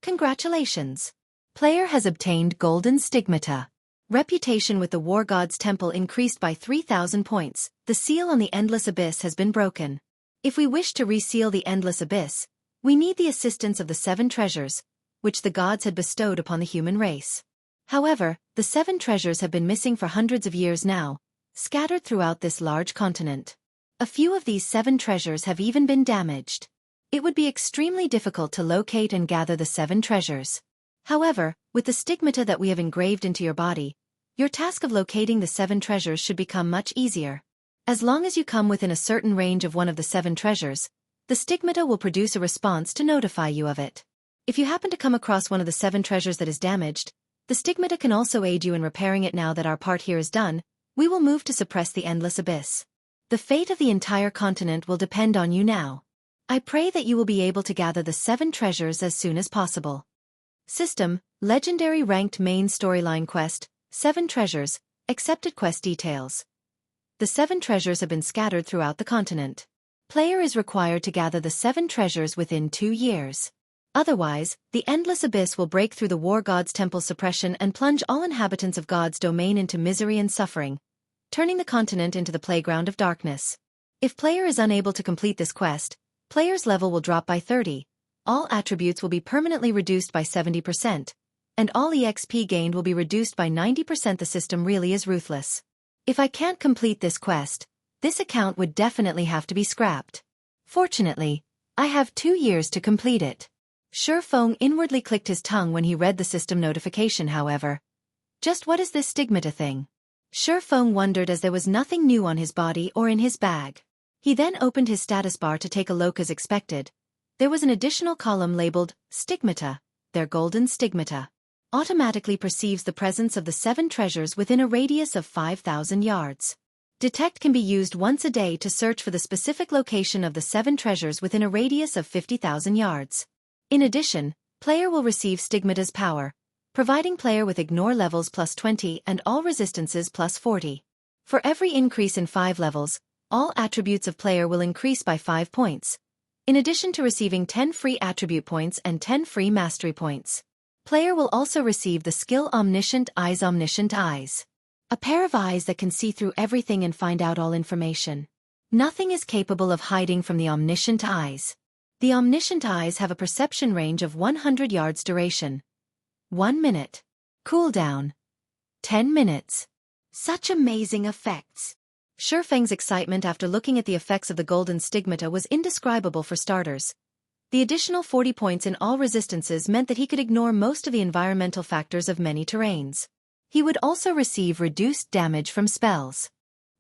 Congratulations! Player has obtained golden stigmata. Reputation with the War God's Temple increased by 3,000 points. The seal on the Endless Abyss has been broken. If we wish to reseal the Endless Abyss, we need the assistance of the 7 treasures, which the gods had bestowed upon the human race. However, the 7 treasures have been missing for hundreds of years now, scattered throughout this large continent. A few of these 7 treasures have even been damaged. It would be extremely difficult to locate and gather the 7 treasures. However, with the stigmata that we have engraved into your body, your task of locating the 7 treasures should become much easier. As long as you come within a certain range of one of the 7 treasures, the stigmata will produce a response to notify you of it. If you happen to come across one of the 7 treasures that is damaged, the stigmata can also aid you in repairing it. Now that our part here is done, We will move to suppress the endless abyss. The fate of the entire continent will depend on you now. I pray that you will be able to gather the 7 treasures as soon as possible. System, Legendary Ranked Main Storyline Quest, 7 Treasures, Accepted Quest Details. The 7 treasures have been scattered throughout the continent. Player is required to gather the 7 treasures within 2 years. Otherwise, the endless abyss will break through the war god's temple suppression and plunge all inhabitants of God's domain into misery and suffering, turning the continent into the playground of darkness. If player is unable to complete this quest, player's level will drop by 30, all attributes will be permanently reduced by 70%, and all EXP gained will be reduced by 90%. The system really is ruthless. If I can't complete this quest, this account would definitely have to be scrapped. Fortunately, I have 2 years to complete it. Sure Feng inwardly clicked his tongue when he read the system notification, however. Just what is this stigmata thing? Sure Feng wondered as there was nothing new on his body or in his bag. He then opened his status bar to take a look. As expected, there was an additional column labeled Stigmata. Their golden stigmata automatically perceives the presence of the 7 treasures within a radius of 5,000 yards. Detect can be used once a day to search for the specific location of the 7 treasures within a radius of 50,000 yards. In addition, player will receive Stigmata's power, providing player with ignore levels plus 20 and all resistances plus 40. For every increase in 5 levels, all attributes of player will increase by 5 points, in addition to receiving 10 free attribute points and 10 free mastery points. Player will also receive the skill Omniscient Eyes. Omniscient Eyes, a pair of eyes that can see through everything and find out all information. Nothing is capable of hiding from the Omniscient Eyes. The Omniscient Eyes have a perception range of 100 yards. Duration 1 minute. Cooldown 10 minutes. Such amazing effects. Sure Feng's excitement after looking at the effects of the golden stigmata was indescribable. For starters, the additional 40 points in all resistances meant that he could ignore most of the environmental factors of many terrains. He would also receive reduced damage from spells.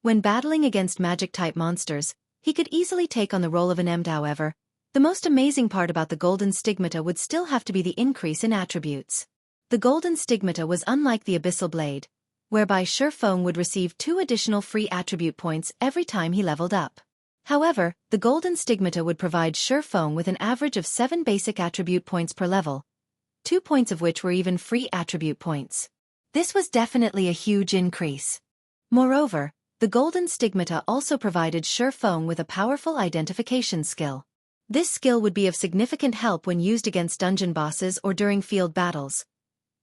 When battling against magic-type monsters, he could easily take on the role of an EMD. However, the most amazing part about the golden stigmata would still have to be the increase in attributes. The golden stigmata was unlike the abyssal blade, whereby Sure Feng would receive 2 additional free attribute points every time he leveled up. However, the golden stigmata would provide Sure Feng with an average of 7 basic attribute points per level, 2 points of which were even free attribute points. This was definitely a huge increase. Moreover, the golden stigmata also provided Sure Feng with a powerful identification skill. This skill would be of significant help when used against dungeon bosses or during field battles.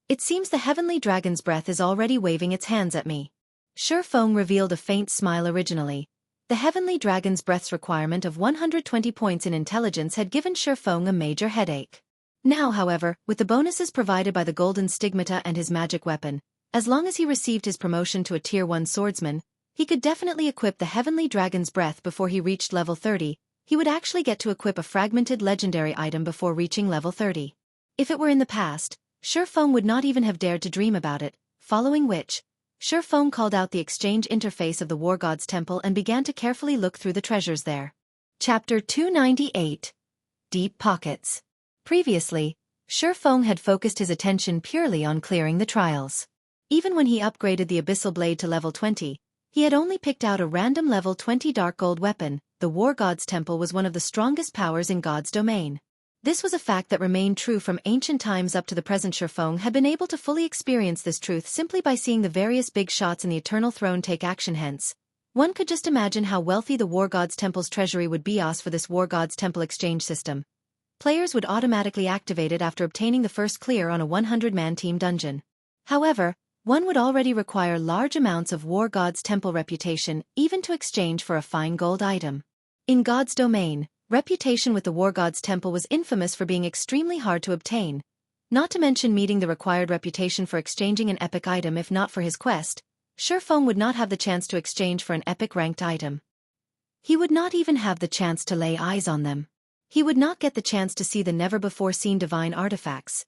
It seems the heavenly dragon's breath is already waving its hands at me. Sure Feng revealed a faint smile. Originally, the heavenly dragon's breath's requirement of 120 points in intelligence had given Sure Feng a major headache. Now, however, with the bonuses provided by the golden stigmata and his magic weapon, as long as he received his promotion to a Tier 1 swordsman, he could definitely equip the heavenly dragon's breath before he reached level 30. He would actually get to equip a fragmented legendary item before reaching level 30. If it were in the past, Sure Feng would not even have dared to dream about it, following which, Sure Feng called out the exchange interface of the War God's Temple and began to carefully look through the treasures there. Chapter 298. Deep Pockets. Previously, Sure Feng had focused his attention purely on clearing the trials. Even when he upgraded the Abyssal Blade to level 20, he had only picked out a random level 20 Dark Gold weapon. The War God's Temple was one of the strongest powers in God's domain. This was a fact that remained true from ancient times up to the present. Sure Feng had been able to fully experience this truth simply by seeing the various big shots in the Eternal Throne take action. Hence, one could just imagine how wealthy the War God's Temple's treasury would be. As for this War God's Temple exchange system, players would automatically activate it after obtaining the first clear on a 100-man team dungeon. However, one would already require large amounts of War God's Temple reputation even to exchange for a fine gold item. In God's domain, reputation with the War God's Temple was infamous for being extremely hard to obtain, not to mention meeting the required reputation for exchanging an epic item. If not for his quest, Sure Feng would not have the chance to exchange for an epic ranked item. He would not even have the chance to lay eyes on them. He would not get the chance to see the never-before-seen divine artifacts.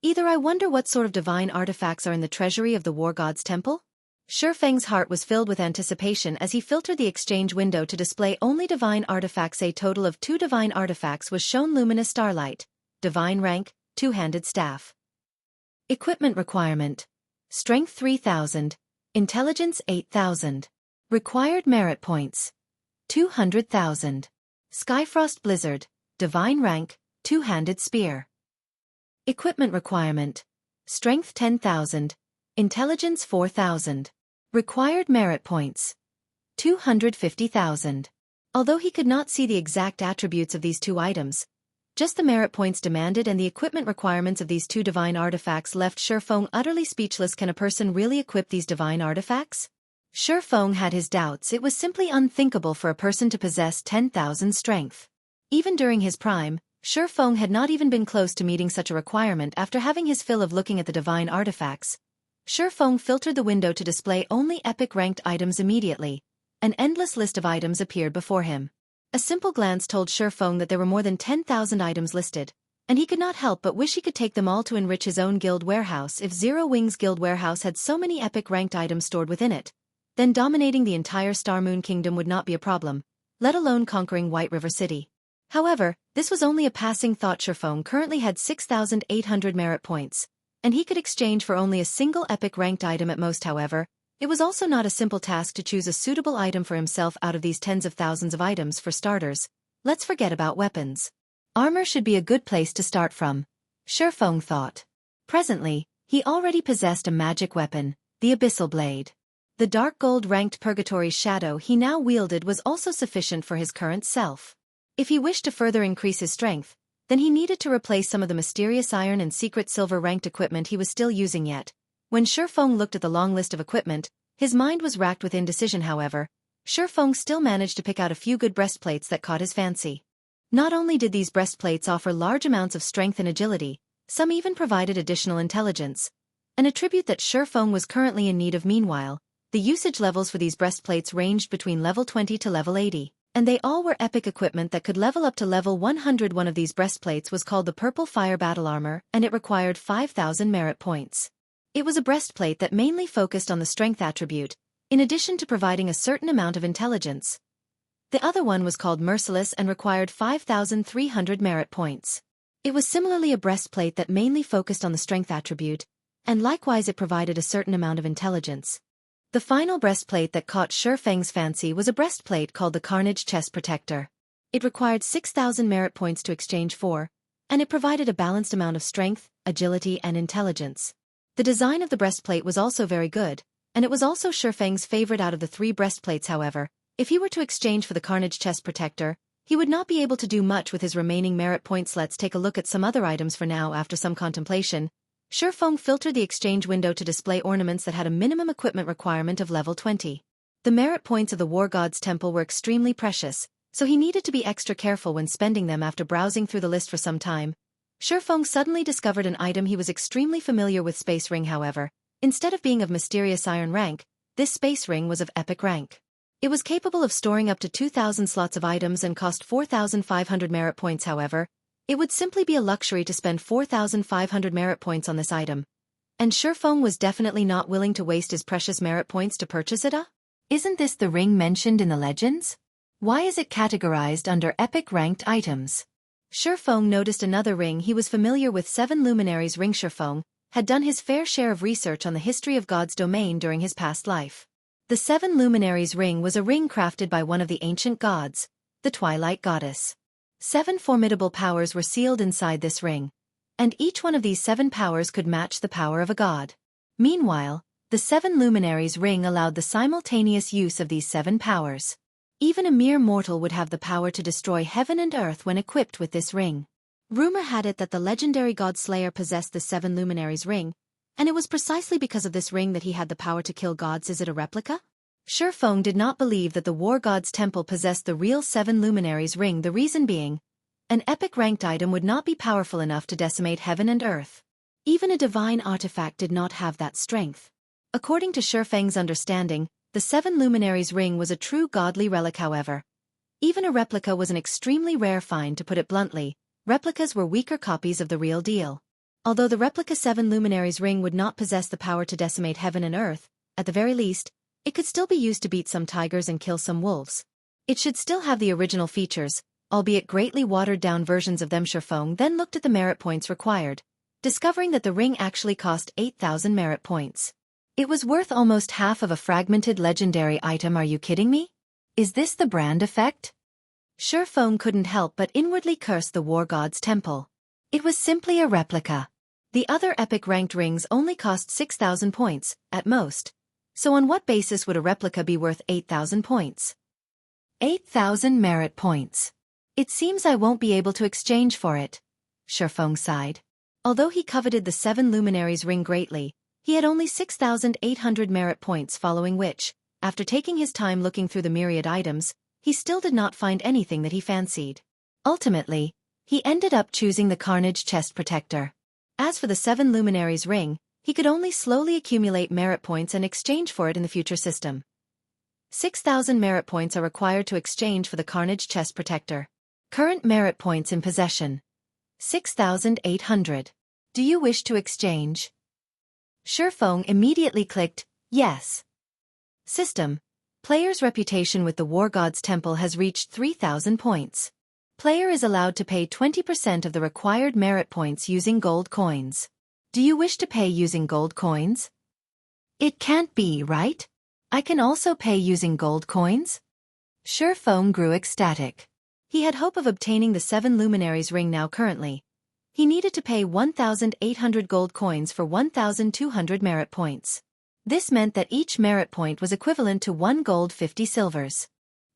Either. I wonder what sort of divine artifacts are in the treasury of the War God's Temple? Sure Feng's heart was filled with anticipation as he filtered the exchange window to display only divine artifacts. A total of 2 divine artifacts was shown: Luminous Starlight, divine rank, Two-handed staff. Equipment requirement: Strength 3000, Intelligence 8,000. Required merit points 200,000. Skyfrost Blizzard, Divine Rank, Two-Handed Spear. Equipment requirement. Strength 10,000. Intelligence 4,000. Required merit points 250,000. Although he could not see the exact attributes of these two items, just the merit points demanded and the equipment requirements of these two divine artifacts left Shifeng utterly speechless. Can a person really equip these divine artifacts? Shifeng had his doubts. It was simply unthinkable for a person to possess 10,000 strength. Even during his prime, Shifeng had not even been close to meeting such a requirement. After having his fill of looking at the divine artifacts, Shifeng filtered the window to display only epic-ranked items immediately. An endless list of items appeared before him. A simple glance told Shifeng that there were more than 10,000 items listed, and he could not help but wish he could take them all to enrich his own guild warehouse. If Zero Wings Guild Warehouse had so many epic-ranked items stored within it, then dominating the entire Star Moon Kingdom would not be a problem, let alone conquering White River City. However, this was only a passing thought. Shifeng currently had 6,800 merit points, and he could exchange for only a single epic-ranked item at most. However, it was also not a simple task to choose a suitable item for himself out of these tens of thousands of items. For starters, let's forget about weapons. Armor should be a good place to start from, Shifeng thought. Presently, he already possessed a magic weapon, the Abyssal Blade. The dark gold-ranked Purgatory's shadow he now wielded was also sufficient for his current self. If he wished to further increase his strength, then he needed to replace some of the mysterious iron and secret silver-ranked equipment he was still using yet. When Shifeng looked at the long list of equipment, his mind was racked with indecision. However, Shifeng still managed to pick out a few good breastplates that caught his fancy. Not only did these breastplates offer large amounts of strength and agility, some even provided additional intelligence, an attribute that Shifeng was currently in need of. Meanwhile, the usage levels for these breastplates ranged between level 20 to level 80, and they all were epic equipment that could level up to level 100. One of these breastplates was called the Purple Fire Battle Armor, and it required 5,000 merit points. It was a breastplate that mainly focused on the strength attribute, in addition to providing a certain amount of intelligence. The other one was called Merciless and required 5,300 merit points. It was similarly a breastplate that mainly focused on the strength attribute, and likewise it provided a certain amount of intelligence. The final breastplate that caught Shifeng's fancy was a breastplate called the Carnage Chest Protector. It required 6,000 merit points to exchange for, and it provided a balanced amount of strength, agility, and intelligence. The design of the breastplate was also very good, and it was also Shifeng's favorite out of the three breastplates. However, if he were to exchange for the Carnage Chest Protector, he would not be able to do much with his remaining merit points. Let's take a look at some other items for now. After some contemplation, Shifeng filtered the exchange window to display ornaments that had a minimum equipment requirement of level 20. The merit points of the War God's Temple were extremely precious, so he needed to be extra careful when spending them. After browsing through the list for some time, Shifeng suddenly discovered an item he was extremely familiar with. Space Ring. However, instead of being of mysterious iron rank, this space ring was of epic rank. It was capable of storing up to 2,000 slots of items and cost 4,500 merit points. However, it would simply be a luxury to spend 4,500 merit points on this item, and Shifeng was definitely not willing to waste his precious merit points to purchase it. Isn't this the ring mentioned in the legends? Why is it categorized under epic ranked items? Shifeng noticed another ring he was familiar with, 7 Luminaries Ring. Shifeng had done his fair share of research on the history of God's domain during his past life. The 7 Luminaries Ring was a ring crafted by one of the ancient gods, the Twilight Goddess. 7 formidable powers were sealed inside this ring, and each one of these 7 powers could match the power of a god. Meanwhile, the 7 Luminaries Ring allowed the simultaneous use of these 7 powers. Even a mere mortal would have the power to destroy heaven and earth when equipped with this ring. Rumor had it that the legendary god Slayer possessed the 7 Luminaries Ring, and it was precisely because of this ring that he had the power to kill gods. Is it a replica? Shifeng did not believe that the War God's Temple possessed the real 7 Luminaries Ring, the reason being, an epic ranked item would not be powerful enough to decimate heaven and earth. Even a divine artifact did not have that strength. According to Shifeng's understanding, the 7 Luminaries Ring was a true godly relic. However, even a replica was an extremely rare find. To put it bluntly, replicas were weaker copies of the real deal. Although the replica 7 Luminaries Ring would not possess the power to decimate heaven and earth, at the very least, it could still be used to beat some tigers and kill some wolves. It should still have the original features, albeit greatly watered-down versions of them. Shifeng then looked at the merit points required, discovering that the ring actually cost 8,000 merit points. It was worth almost half of a fragmented legendary item. Are you kidding me? Is this the brand effect? Shifeng couldn't help but inwardly curse the war god's temple. It was simply a replica. The other epic ranked rings only cost 6,000 points, at most. So on what basis would a replica be worth 8,000 points? 8,000 merit points. It seems I won't be able to exchange for it. Shifeng sighed. Although he coveted the 7 luminaries ring greatly, he had only 6,800 merit points, following which, after taking his time looking through the myriad items, he still did not find anything that he fancied. Ultimately, he ended up choosing the Carnage chest protector. As for the 7 luminaries ring, he could only slowly accumulate merit points and exchange for it in the future system. 6,000 merit points are required to exchange for the Carnage chest protector. Current merit points in possession: 6,800. Do you wish to exchange? Shifeng immediately clicked yes. System: player's reputation with the War God's Temple has reached 3,000 points. Player is allowed to pay 20% of the required merit points using gold coins. Do you wish to pay using gold coins? It can't be, right? I can also pay using gold coins? Shifeng grew ecstatic. He had hope of obtaining the 7 luminaries ring now. Currently, he needed to pay 1,800 gold coins for 1,200 merit points. This meant that each merit point was equivalent to 1 gold 50 silvers.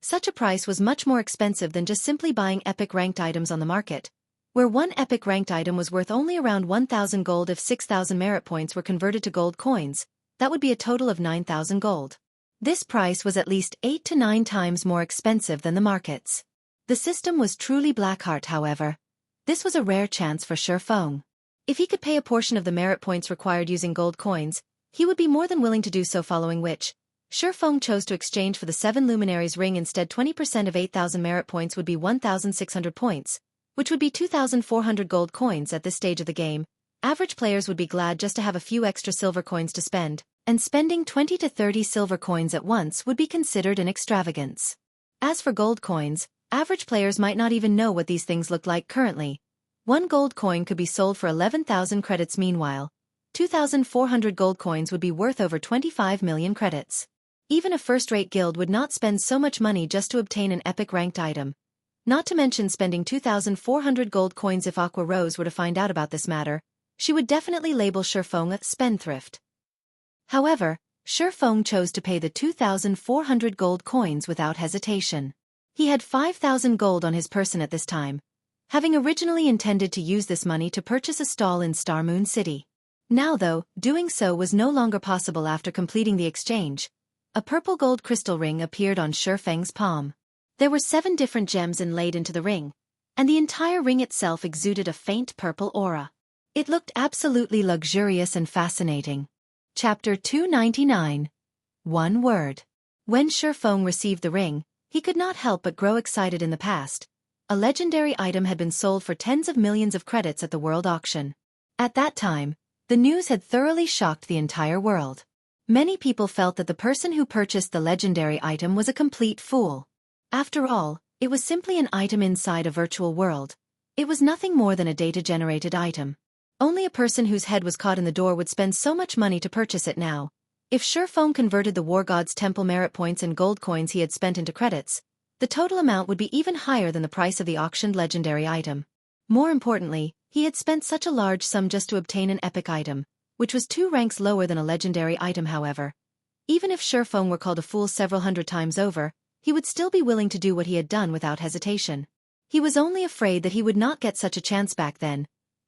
Such a price was much more expensive than just simply buying epic ranked items on the market, where one epic ranked item was worth only around 1,000 gold. If 6,000 merit points were converted to gold coins, that would be a total of 9,000 gold. This price was at least 8 to 9 times more expensive than the markets. The system was truly Blackheart, however. This was a rare chance for Shifeng. If he could pay a portion of the merit points required using gold coins, he would be more than willing to do so, following which, Shifeng chose to exchange for the 7 luminaries ring instead. 20% of 8,000 merit points would be 1,600 points, which would be 2,400 gold coins. At this stage of the game, average players would be glad just to have a few extra silver coins to spend, and spending 20 to 30 silver coins at once would be considered an extravagance. As for gold coins, average players might not even know what these things look like. Currently, 1 gold coin could be sold for 11,000 credits. Meanwhile, 2,400 gold coins would be worth over 25 million credits. Even a first-rate guild would not spend so much money just to obtain an epic ranked item. Not to mention spending 2,400 gold coins. If Aqua Rose were to find out about this matter, she would definitely label Shifeng a spendthrift. However, Shifeng chose to pay the 2,400 gold coins without hesitation. He had 5,000 gold on his person at this time, having originally intended to use this money to purchase a stall in Star Moon City. Now though, doing so was no longer possible. After completing the exchange, a purple gold crystal ring appeared on Shifeng's palm. There were 7 different gems inlaid into the ring, and the entire ring itself exuded a faint purple aura. It looked absolutely luxurious and fascinating. Chapter 299. One word. When Shifeng received the ring, he could not help but grow excited. In the past, a legendary item had been sold for tens of millions of credits at the world auction. At that time, the news had thoroughly shocked the entire world. Many people felt that the person who purchased the legendary item was a complete fool. After all, it was simply an item inside a virtual world. It was nothing more than a data-generated item. Only a person whose head was caught in the door would spend so much money to purchase it now. If Shifeng converted the War God's Temple merit points and gold coins he had spent into credits, the total amount would be even higher than the price of the auctioned legendary item. More importantly, he had spent such a large sum just to obtain an epic item, which was 2 ranks lower than a legendary item. However, even if Shifeng were called a fool several hundred times over, he would still be willing to do what he had done without hesitation. He was only afraid that he would not get such a chance back then.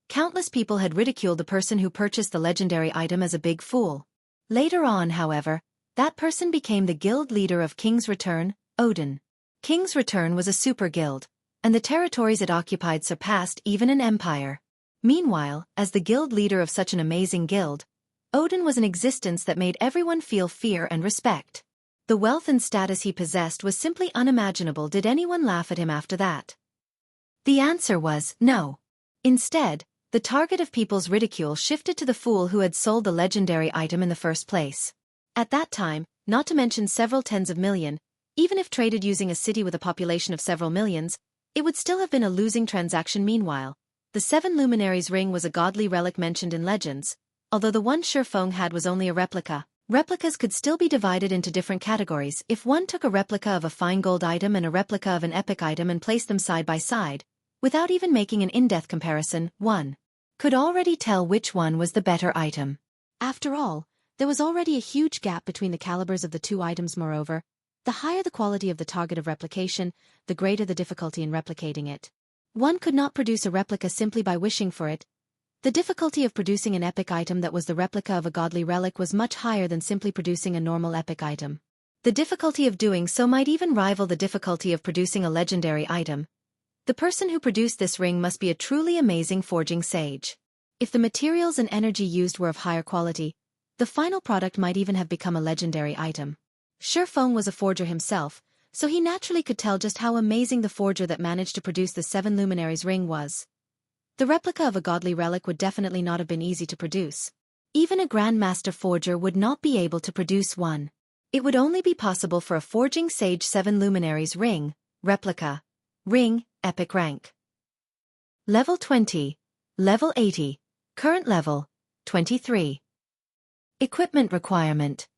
Countless people had ridiculed the person who purchased the legendary item as a big fool. Later on, however, that person became the guild leader of King's Return, Odin. King's Return was a super guild, and the territories it occupied surpassed even an empire. Meanwhile, as the guild leader of such an amazing guild, Odin was an existence that made everyone feel fear and respect. The wealth and status he possessed was simply unimaginable. Did anyone laugh at him after that? The answer was no. Instead, the target of people's ridicule shifted to the fool who had sold the legendary item in the first place. At that time, not to mention several tens of million, even if traded using a city with a population of several millions, it would still have been a losing transaction. Meanwhile, the 7 luminaries ring was a godly relic mentioned in legends, although the one Shifeng had was only a replica. Replicas could still be divided into different categories if one took a replica of a fine gold item and a replica of an epic item and placed them side by side, without even making an in-depth comparison. One could already tell which one was the better item. After all, there was already a huge gap between the calibers of the two items. Moreover, the higher the quality of the target of replication, the greater the difficulty in replicating it. One could not produce a replica simply by wishing for it. The difficulty of producing an epic item that was the replica of a godly relic was much higher than simply producing a normal epic item. The difficulty of doing so might even rival the difficulty of producing a legendary item. The person who produced this ring must be a truly amazing forging sage. If the materials and energy used were of higher quality, the final product might even have become a legendary item. Shifeng was a forger himself, so he naturally could tell just how amazing the forger that managed to produce the 7 Luminaries ring was. The replica of a godly relic would definitely not have been easy to produce. Even a Grandmaster forger would not be able to produce one. It would only be possible for a forging sage 7 Luminaries ring, replica, ring, epic rank. Level 20, Level 80, Current Level, 23. Equipment Requirement.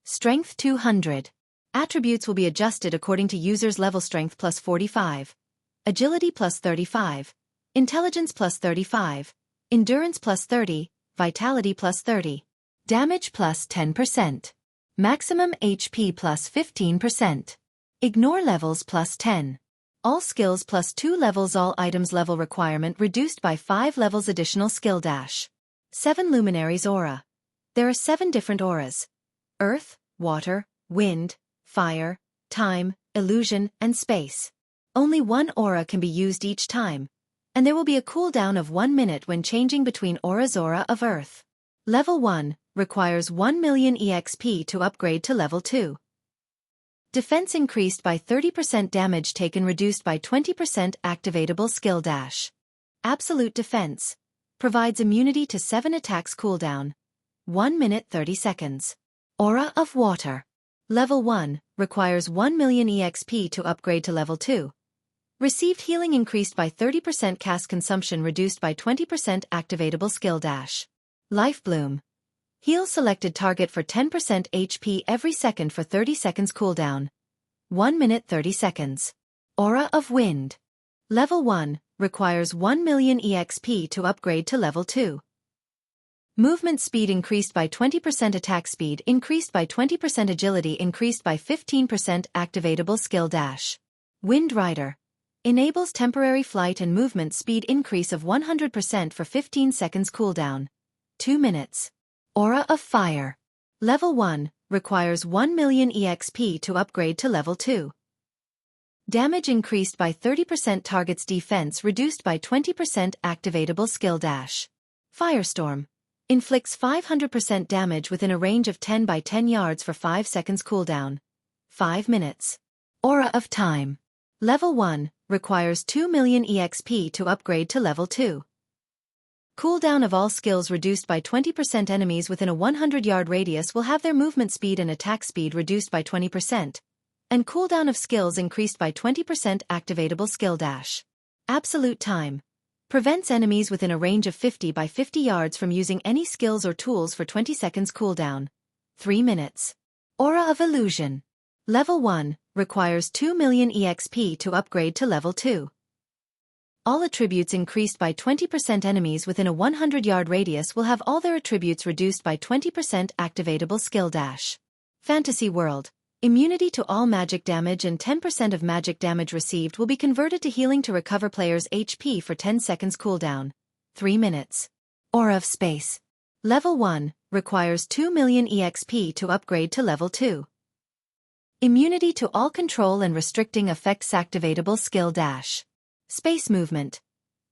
Strength 200. Attributes will be adjusted according to user's level. Strength plus 45. Agility plus 35. Intelligence plus 35, Endurance plus 30, Vitality plus 30, Damage plus 10%, Maximum HP plus 15%, Ignore levels plus 10, All skills plus 2 levels. All items level requirement reduced by 5 levels. Additional skill dash. 7 Luminaries aura. There are 7 different auras: Earth, Water, Wind, Fire, Time, Illusion, and Space. Only one aura can be used each time, and there will be a cooldown of 1 minute when changing between auras. Aura of Earth. Level 1 requires 1 million EXP to upgrade to Level 2. Defense increased by 30%. Damage taken reduced by 20%. Activatable skill dash. Absolute defense. Provides immunity to 7 attacks. Cooldown 1 minute 30 seconds. Aura of Water. Level 1 requires 1 million EXP to upgrade to Level 2. Received healing increased by 30%. Cast consumption reduced by 20%. Activatable skill dash. Life Bloom. Heal selected target for 10% HP every second for 30 seconds. Cooldown 1 minute 30 seconds. Aura of Wind. Level 1 requires 1 million EXP to upgrade to Level 2. Movement speed increased by 20%. Attack speed increased by 20%. Agility increased by 15%. Activatable skill dash. Wind Rider. Enables temporary flight and movement speed increase of 100% for 15 seconds. Cooldown 2 minutes. Aura of Fire. Level 1 requires 1 million EXP to upgrade to Level 2. Damage increased by 30%. Target's defense reduced by 20%. Activatable skill dash. Firestorm. Inflicts 500% damage within a range of 10 by 10 yards for 5 seconds. Cooldown 5 minutes. Aura of Time. Level 1 requires 2 million EXP to upgrade to Level 2. Cooldown of all skills reduced by 20%. Enemies within a 100-yard radius will have their movement speed and attack speed reduced by 20%. And cooldown of skills increased by 20%. Activatable skill dash. Absolute Time. Prevents enemies within a range of 50 by 50 yards from using any skills or tools for 20 seconds. Cooldown 3 minutes. Aura of Illusion. Level 1 requires 2 million EXP to upgrade to Level 2. All attributes increased by 20%. Enemies within a 100-yard radius will have all their attributes reduced by 20%. Activatable skill dash. Fantasy World. Immunity to all magic damage and 10% of magic damage received will be converted to healing to recover players' HP for 10 seconds. Cooldown 3 minutes. Aura of Space. Level 1 requires 2 million EXP to upgrade to Level 2. Immunity to all control and restricting effects. Activatable skill dash. Space Movement.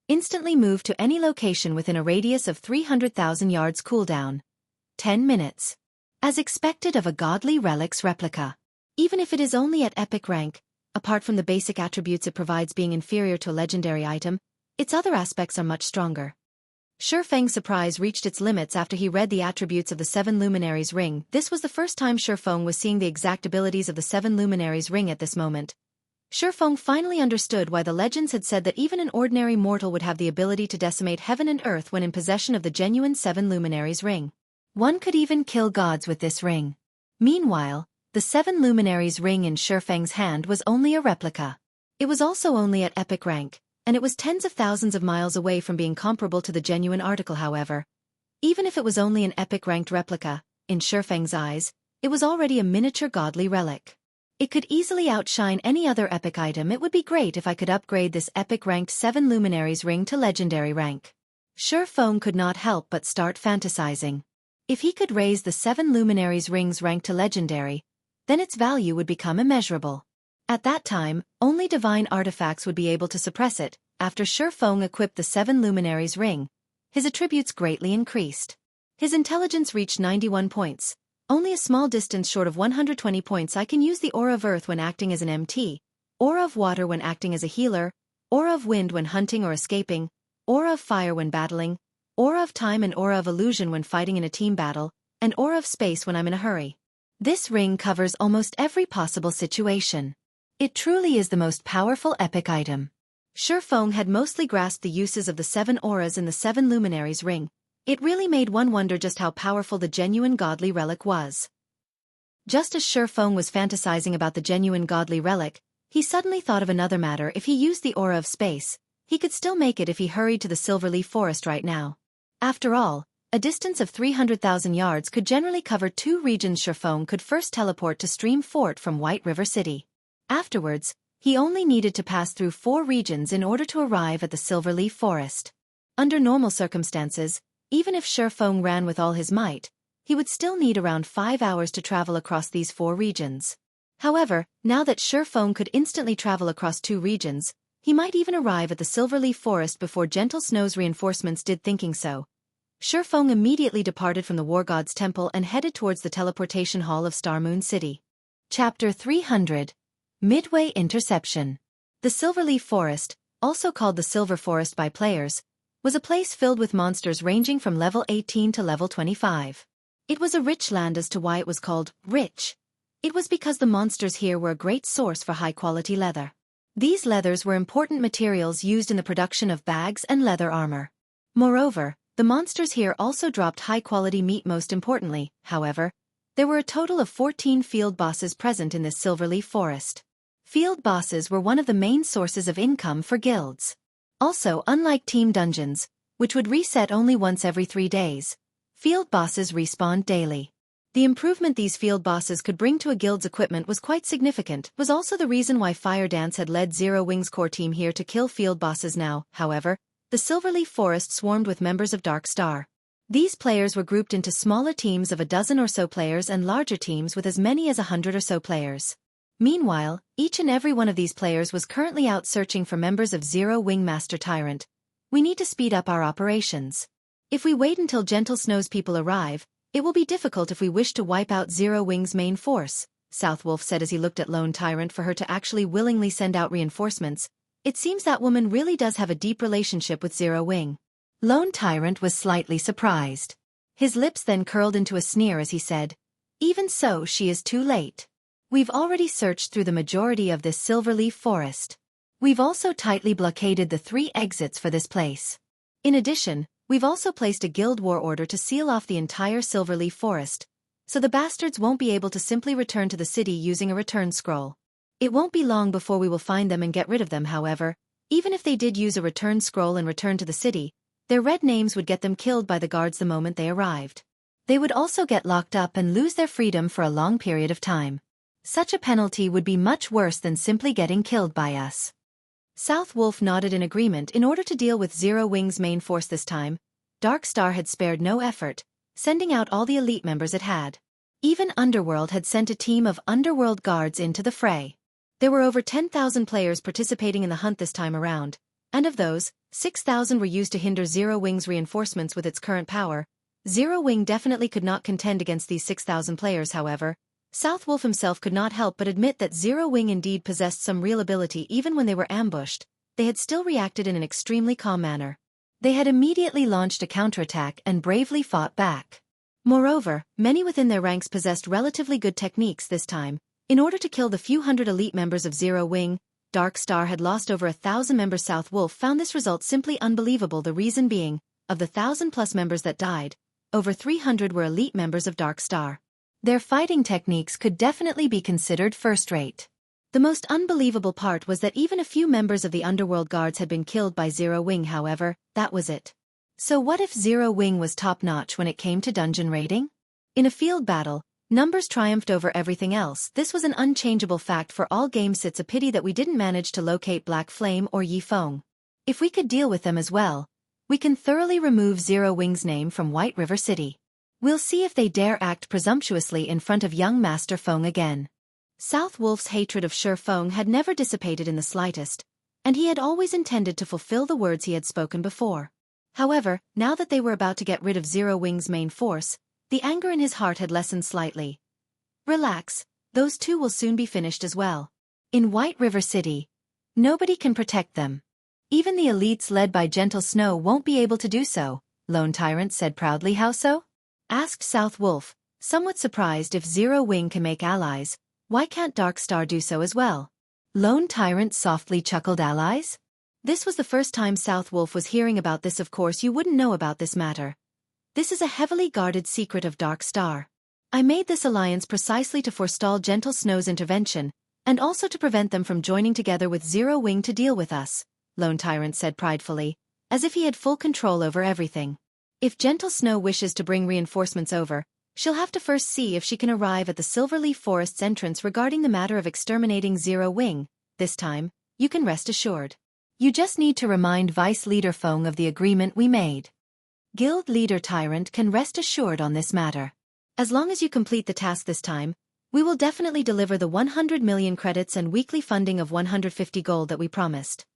Instantly move to any location within a radius of 300,000 yards. Cooldown 10 minutes. As expected of a godly relic's replica. Even if it is only at epic rank, apart from the basic attributes it provides being inferior to a legendary item, its other aspects are much stronger. Shifeng's surprise reached its limits after he read the attributes of the 7 Luminaries ring. This was the first time Shifeng was seeing the exact abilities of the 7 Luminaries ring at this moment. Shifeng finally understood why the legends had said that even an ordinary mortal would have the ability to decimate heaven and earth when in possession of the genuine 7 Luminaries ring. One could even kill gods with this ring. Meanwhile, the 7 luminaries ring in Shifeng's hand was only a replica. It was also only at epic rank, and it was tens of thousands of miles away from being comparable to the genuine article. However, even if it was only an epic-ranked replica, in Shifeng's eyes, it was already a miniature godly relic. It could easily outshine any other epic item. It would be great if I could upgrade this epic-ranked 7 luminaries ring to legendary rank. Shifeng could not help but start fantasizing. If he could raise the 7 luminaries ring's rank to legendary, then its value would become immeasurable. At that time, only divine artifacts would be able to suppress it. After Shifeng equipped the 7 luminaries ring, his attributes greatly increased. His intelligence reached 91 points, only a small distance short of 120 points. I can use the aura of earth when acting as an MT, aura of water when acting as a healer, aura of wind when hunting or escaping, aura of fire when battling, aura of time and aura of illusion when fighting in a team battle, and aura of space when I'm in a hurry. This ring covers almost every possible situation. It truly is the most powerful epic item. Shifeng had mostly grasped the uses of the 7 auras in the 7 luminaries ring. It really made one wonder just how powerful the genuine godly relic was. Just as Shifeng was fantasizing about the genuine godly relic, he suddenly thought of another matter. If he used the aura of space, he could still make it if he hurried to the Silverleaf Forest right now. After all, a distance of 300,000 yards could generally cover 2 regions. Shifeng could first teleport to Stream Fort from White River City. Afterwards, he only needed to pass through 4 regions in order to arrive at the Silverleaf Forest. Under normal circumstances, even if Shifeng ran with all his might, he would still need around 5 hours to travel across these 4 regions. However, now that Shifeng could instantly travel across 2 regions, he might even arrive at the Silverleaf Forest before Gentle Snow's reinforcements did. Thinking so, Shifeng immediately departed from the War God's Temple and headed towards the teleportation hall of Starmoon City. Chapter 300. Midway Interception. The Silverleaf Forest, also called the Silver Forest by players, was a place filled with monsters ranging from level 18 to level 25. It was a rich land. As to why it was called rich, it was because the monsters here were a great source for high-quality leather. These leathers were important materials used in the production of bags and leather armor. Moreover, the monsters here also dropped high-quality meat. Most importantly, however, there were a total of 14 field bosses present in this Silverleaf Forest. Field bosses were one of the main sources of income for guilds. Also, unlike team dungeons, which would reset only once every 3 days, field bosses respawned daily. The improvement these field bosses could bring to a guild's equipment was quite significant. Was also the reason why Fire Dance had led Zero Wing's core team here to kill field bosses. Now, however, the Silverleaf Forest swarmed with members of Dark Star. These players were grouped into smaller teams of a dozen or so players and larger teams with as many as 100 or so players. Meanwhile, each and every one of these players was currently out searching for members of Zero Wing Master Tyrant. We need to speed up our operations. If we wait until Gentle Snow's people arrive, it will be difficult if we wish to wipe out Zero Wing's main force, Southwolf said as he looked at Lone Tyrant. For her to actually willingly send out reinforcements, it seems that woman really does have a deep relationship with Zero Wing. Lone Tyrant was slightly surprised. His lips then curled into a sneer as he said, "Even so, she is too late. We've already searched through the majority of this Silverleaf Forest. We've also tightly blockaded the 3 exits for this place. In addition, we've also placed a guild war order to seal off the entire Silverleaf Forest, so the bastards won't be able to simply return to the city using a return scroll. It won't be long before we will find them and get rid of them. However, even if they did use a return scroll and return to the city, their red names would get them killed by the guards the moment they arrived. They would also get locked up and lose their freedom for a long period of time. Such a penalty would be much worse than simply getting killed by us." Southwolf nodded in agreement. In order to deal with Zero Wing's main force this time, Dark Star had spared no effort, sending out all the elite members it had. Even Underworld had sent a team of Underworld guards into the fray. There were over 10,000 players participating in the hunt this time around, and of those, 6,000 were used to hinder Zero Wing's reinforcements with its current power. Zero Wing definitely could not contend against these 6,000 players. However, Southwolf himself could not help but admit that Zero Wing indeed possessed some real ability. Even when they were ambushed, they had still reacted in an extremely calm manner. They had immediately launched a counterattack and bravely fought back. Moreover, many within their ranks possessed relatively good techniques this time. In order to kill the few hundred elite members of Zero Wing, Dark Star had lost over 1,000 members. Southwolf found this result simply unbelievable. The reason being, of the 1,000+ members that died, over 300 were elite members of Dark Star. Their fighting techniques could definitely be considered first-rate. The most unbelievable part was that even a few members of the Underworld Guards had been killed by Zero Wing. However, that was it. So what if Zero Wing was top-notch when it came to dungeon raiding? In a field battle, numbers triumphed over everything else. This was an unchangeable fact for all games. It's a pity that we didn't manage to locate Black Flame or Yi Feng. If we could deal with them as well, we can thoroughly remove Zero Wing's name from White River City. We'll see if they dare act presumptuously in front of young Master Feng again. South Wolf's hatred of Shi Feng had never dissipated in the slightest, and he had always intended to fulfill the words he had spoken before. However, now that they were about to get rid of Zero Wing's main force, the anger in his heart had lessened slightly. Relax, those two will soon be finished as well. In White River City, nobody can protect them. Even the elites led by Gentle Snow won't be able to do so, Lone Tyrant said proudly. How so? Asked South Wolf, somewhat surprised. If Zero Wing can make allies, why can't Dark Star do so as well? Lone Tyrant softly chuckled. Allies? This was the first time South Wolf was hearing about this. Of course you wouldn't know about this matter. This is a heavily guarded secret of Dark Star. I made this alliance precisely to forestall Gentle Snow's intervention, and also to prevent them from joining together with Zero Wing to deal with us, Lone Tyrant said pridefully, as if he had full control over everything. If Gentle Snow wishes to bring reinforcements over, she'll have to first see if she can arrive at the Silverleaf Forest's entrance. Regarding the matter of exterminating Zero Wing, this time, you can rest assured. You just need to remind Vice Leader Feng of the agreement we made. Guild Leader Tyrant can rest assured on this matter. As long as you complete the task this time, we will definitely deliver the 100 million credits and weekly funding of 150 gold that we promised.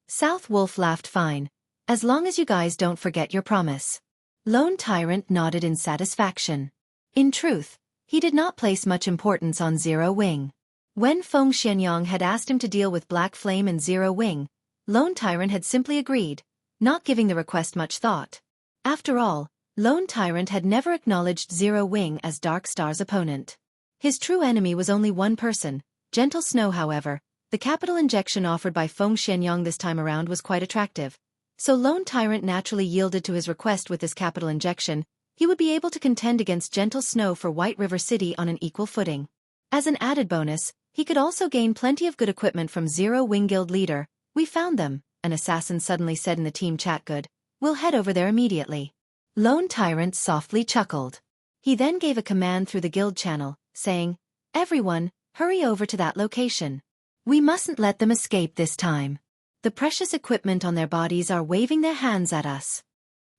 South Wolf laughed. Fine, as long as you guys don't forget your promise. Lone Tyrant nodded in satisfaction. In truth, he did not place much importance on Zero Wing. When Feng Xianyang had asked him to deal with Black Flame and Zero Wing, Lone Tyrant had simply agreed, not giving the request much thought. After all, Lone Tyrant had never acknowledged Zero Wing as Dark Star's opponent. His true enemy was only one person, Gentle Snow. However, the capital injection offered by Feng Xianyang this time around was quite attractive, so Lone Tyrant naturally yielded to his request. With this capital injection, he would be able to contend against Gentle Snow for White River City on an equal footing. As an added bonus, he could also gain plenty of good equipment from Zero Wing Guild Leader. We found them, an assassin suddenly said in the team chat. Good, we'll head over there immediately. Lone Tyrant softly chuckled. He then gave a command through the guild channel, saying, everyone, hurry over to that location. We mustn't let them escape this time. The precious equipment on their bodies are waving their hands at us.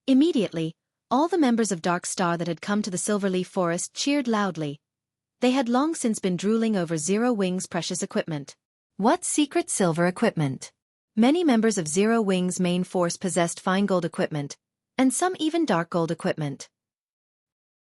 Immediately, all the members of Dark Star that had come to the Silverleaf Forest cheered loudly. They had long since been drooling over Zero Wing's precious equipment. What secret silver equipment? Many members of Zero Wing's main force possessed fine gold equipment, and some even dark gold equipment.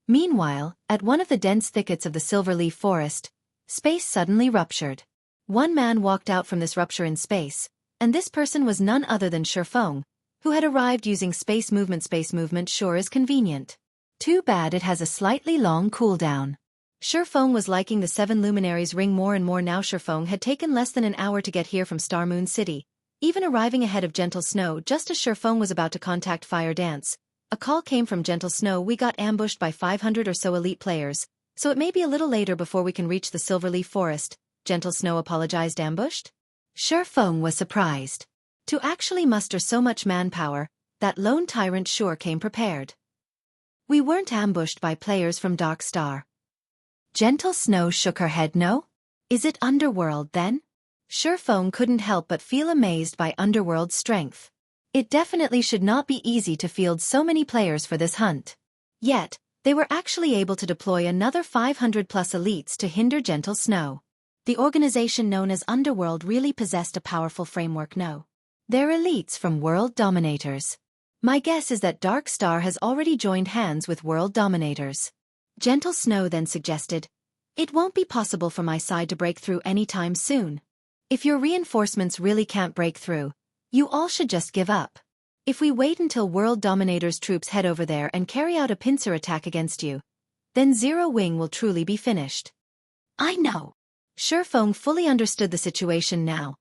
Meanwhile, at one of the dense thickets of the Silverleaf Forest, space suddenly ruptured. One man walked out from this rupture in space, and this person was none other than Shi Feng, who had arrived using space movement. Space movement sure is convenient. Too bad it has a slightly long cooldown. Shi Feng was liking the 7 luminaries ring more and more now. Shi Feng had taken less than an hour to get here from Star Moon City, even arriving ahead of Gentle Snow. Just as Shi Feng was about to contact Fire Dance, a call came from Gentle Snow. We got ambushed by 500 or so elite players, so it may be a little later before we can reach the Silverleaf Forest, Gentle Snow apologized. Ambushed? Shi Feng was surprised. To actually muster so much manpower, that Lone Tyrant sure came prepared. We weren't ambushed by players from Dark Star. Gentle Snow shook her head. No? Is it Underworld then? Shi Feng couldn't help but feel amazed by Underworld's strength. It definitely should not be easy to field so many players for this hunt. Yet, they were actually able to deploy another 500 plus elites to hinder Gentle Snow. The organization known as Underworld really possessed a powerful framework. No. They're elites from World Dominators. My guess is that Dark Star has already joined hands with World Dominators. Gentle Snow then suggested, it won't be possible for my side to break through anytime soon. If your reinforcements really can't break through, you all should just give up. If we wait until World Dominators' troops head over there and carry out a pincer attack against you, then Zero Wing will truly be finished. I know. Shi Feng fully understood the situation now.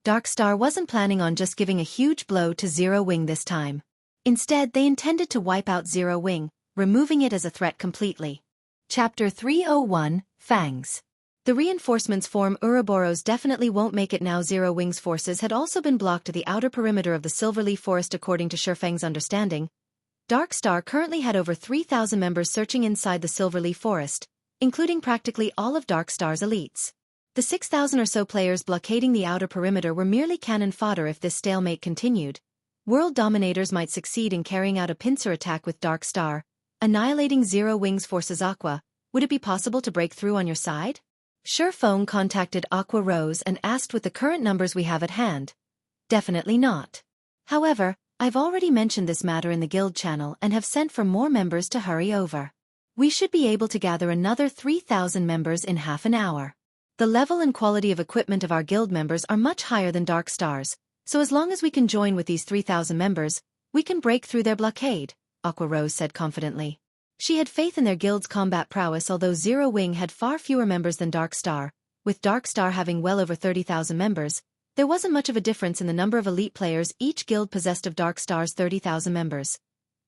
Dark Star wasn't planning on just giving a huge blow to Zero Wing this time. Instead, they intended to wipe out Zero Wing, removing it as a threat completely. Chapter 301, Fangs. The reinforcements form Ouroboros definitely won't make it now. Zero Wing's forces had also been blocked at the outer perimeter of the Silverleaf Forest according to Shifeng's understanding. Dark Star currently had over 3,000 members searching inside the Silverleaf Forest, including practically all of Dark Star's elites. The 6,000 or so players blockading the outer perimeter were merely cannon fodder if this stalemate continued. World dominators might succeed in carrying out a pincer attack with Dark Star, annihilating Zero Wing's forces. Aqua, would it be possible to break through on your side? Shifeng contacted Aqua Rose and asked with the current numbers we have at hand. Definitely not. However, I've already mentioned this matter in the guild channel and have sent for more members to hurry over. We should be able to gather another 3,000 members in half an hour. The level and quality of equipment of our guild members are much higher than Dark Star's, so as long as we can join with these 3,000 members, we can break through their blockade, Aqua Rose said confidently. She had faith in their guild's combat prowess. Although Zero Wing had far fewer members than Dark Star, with Dark Star having well over 30,000 members, there wasn't much of a difference in the number of elite players each guild possessed of Dark Star's 30,000 members.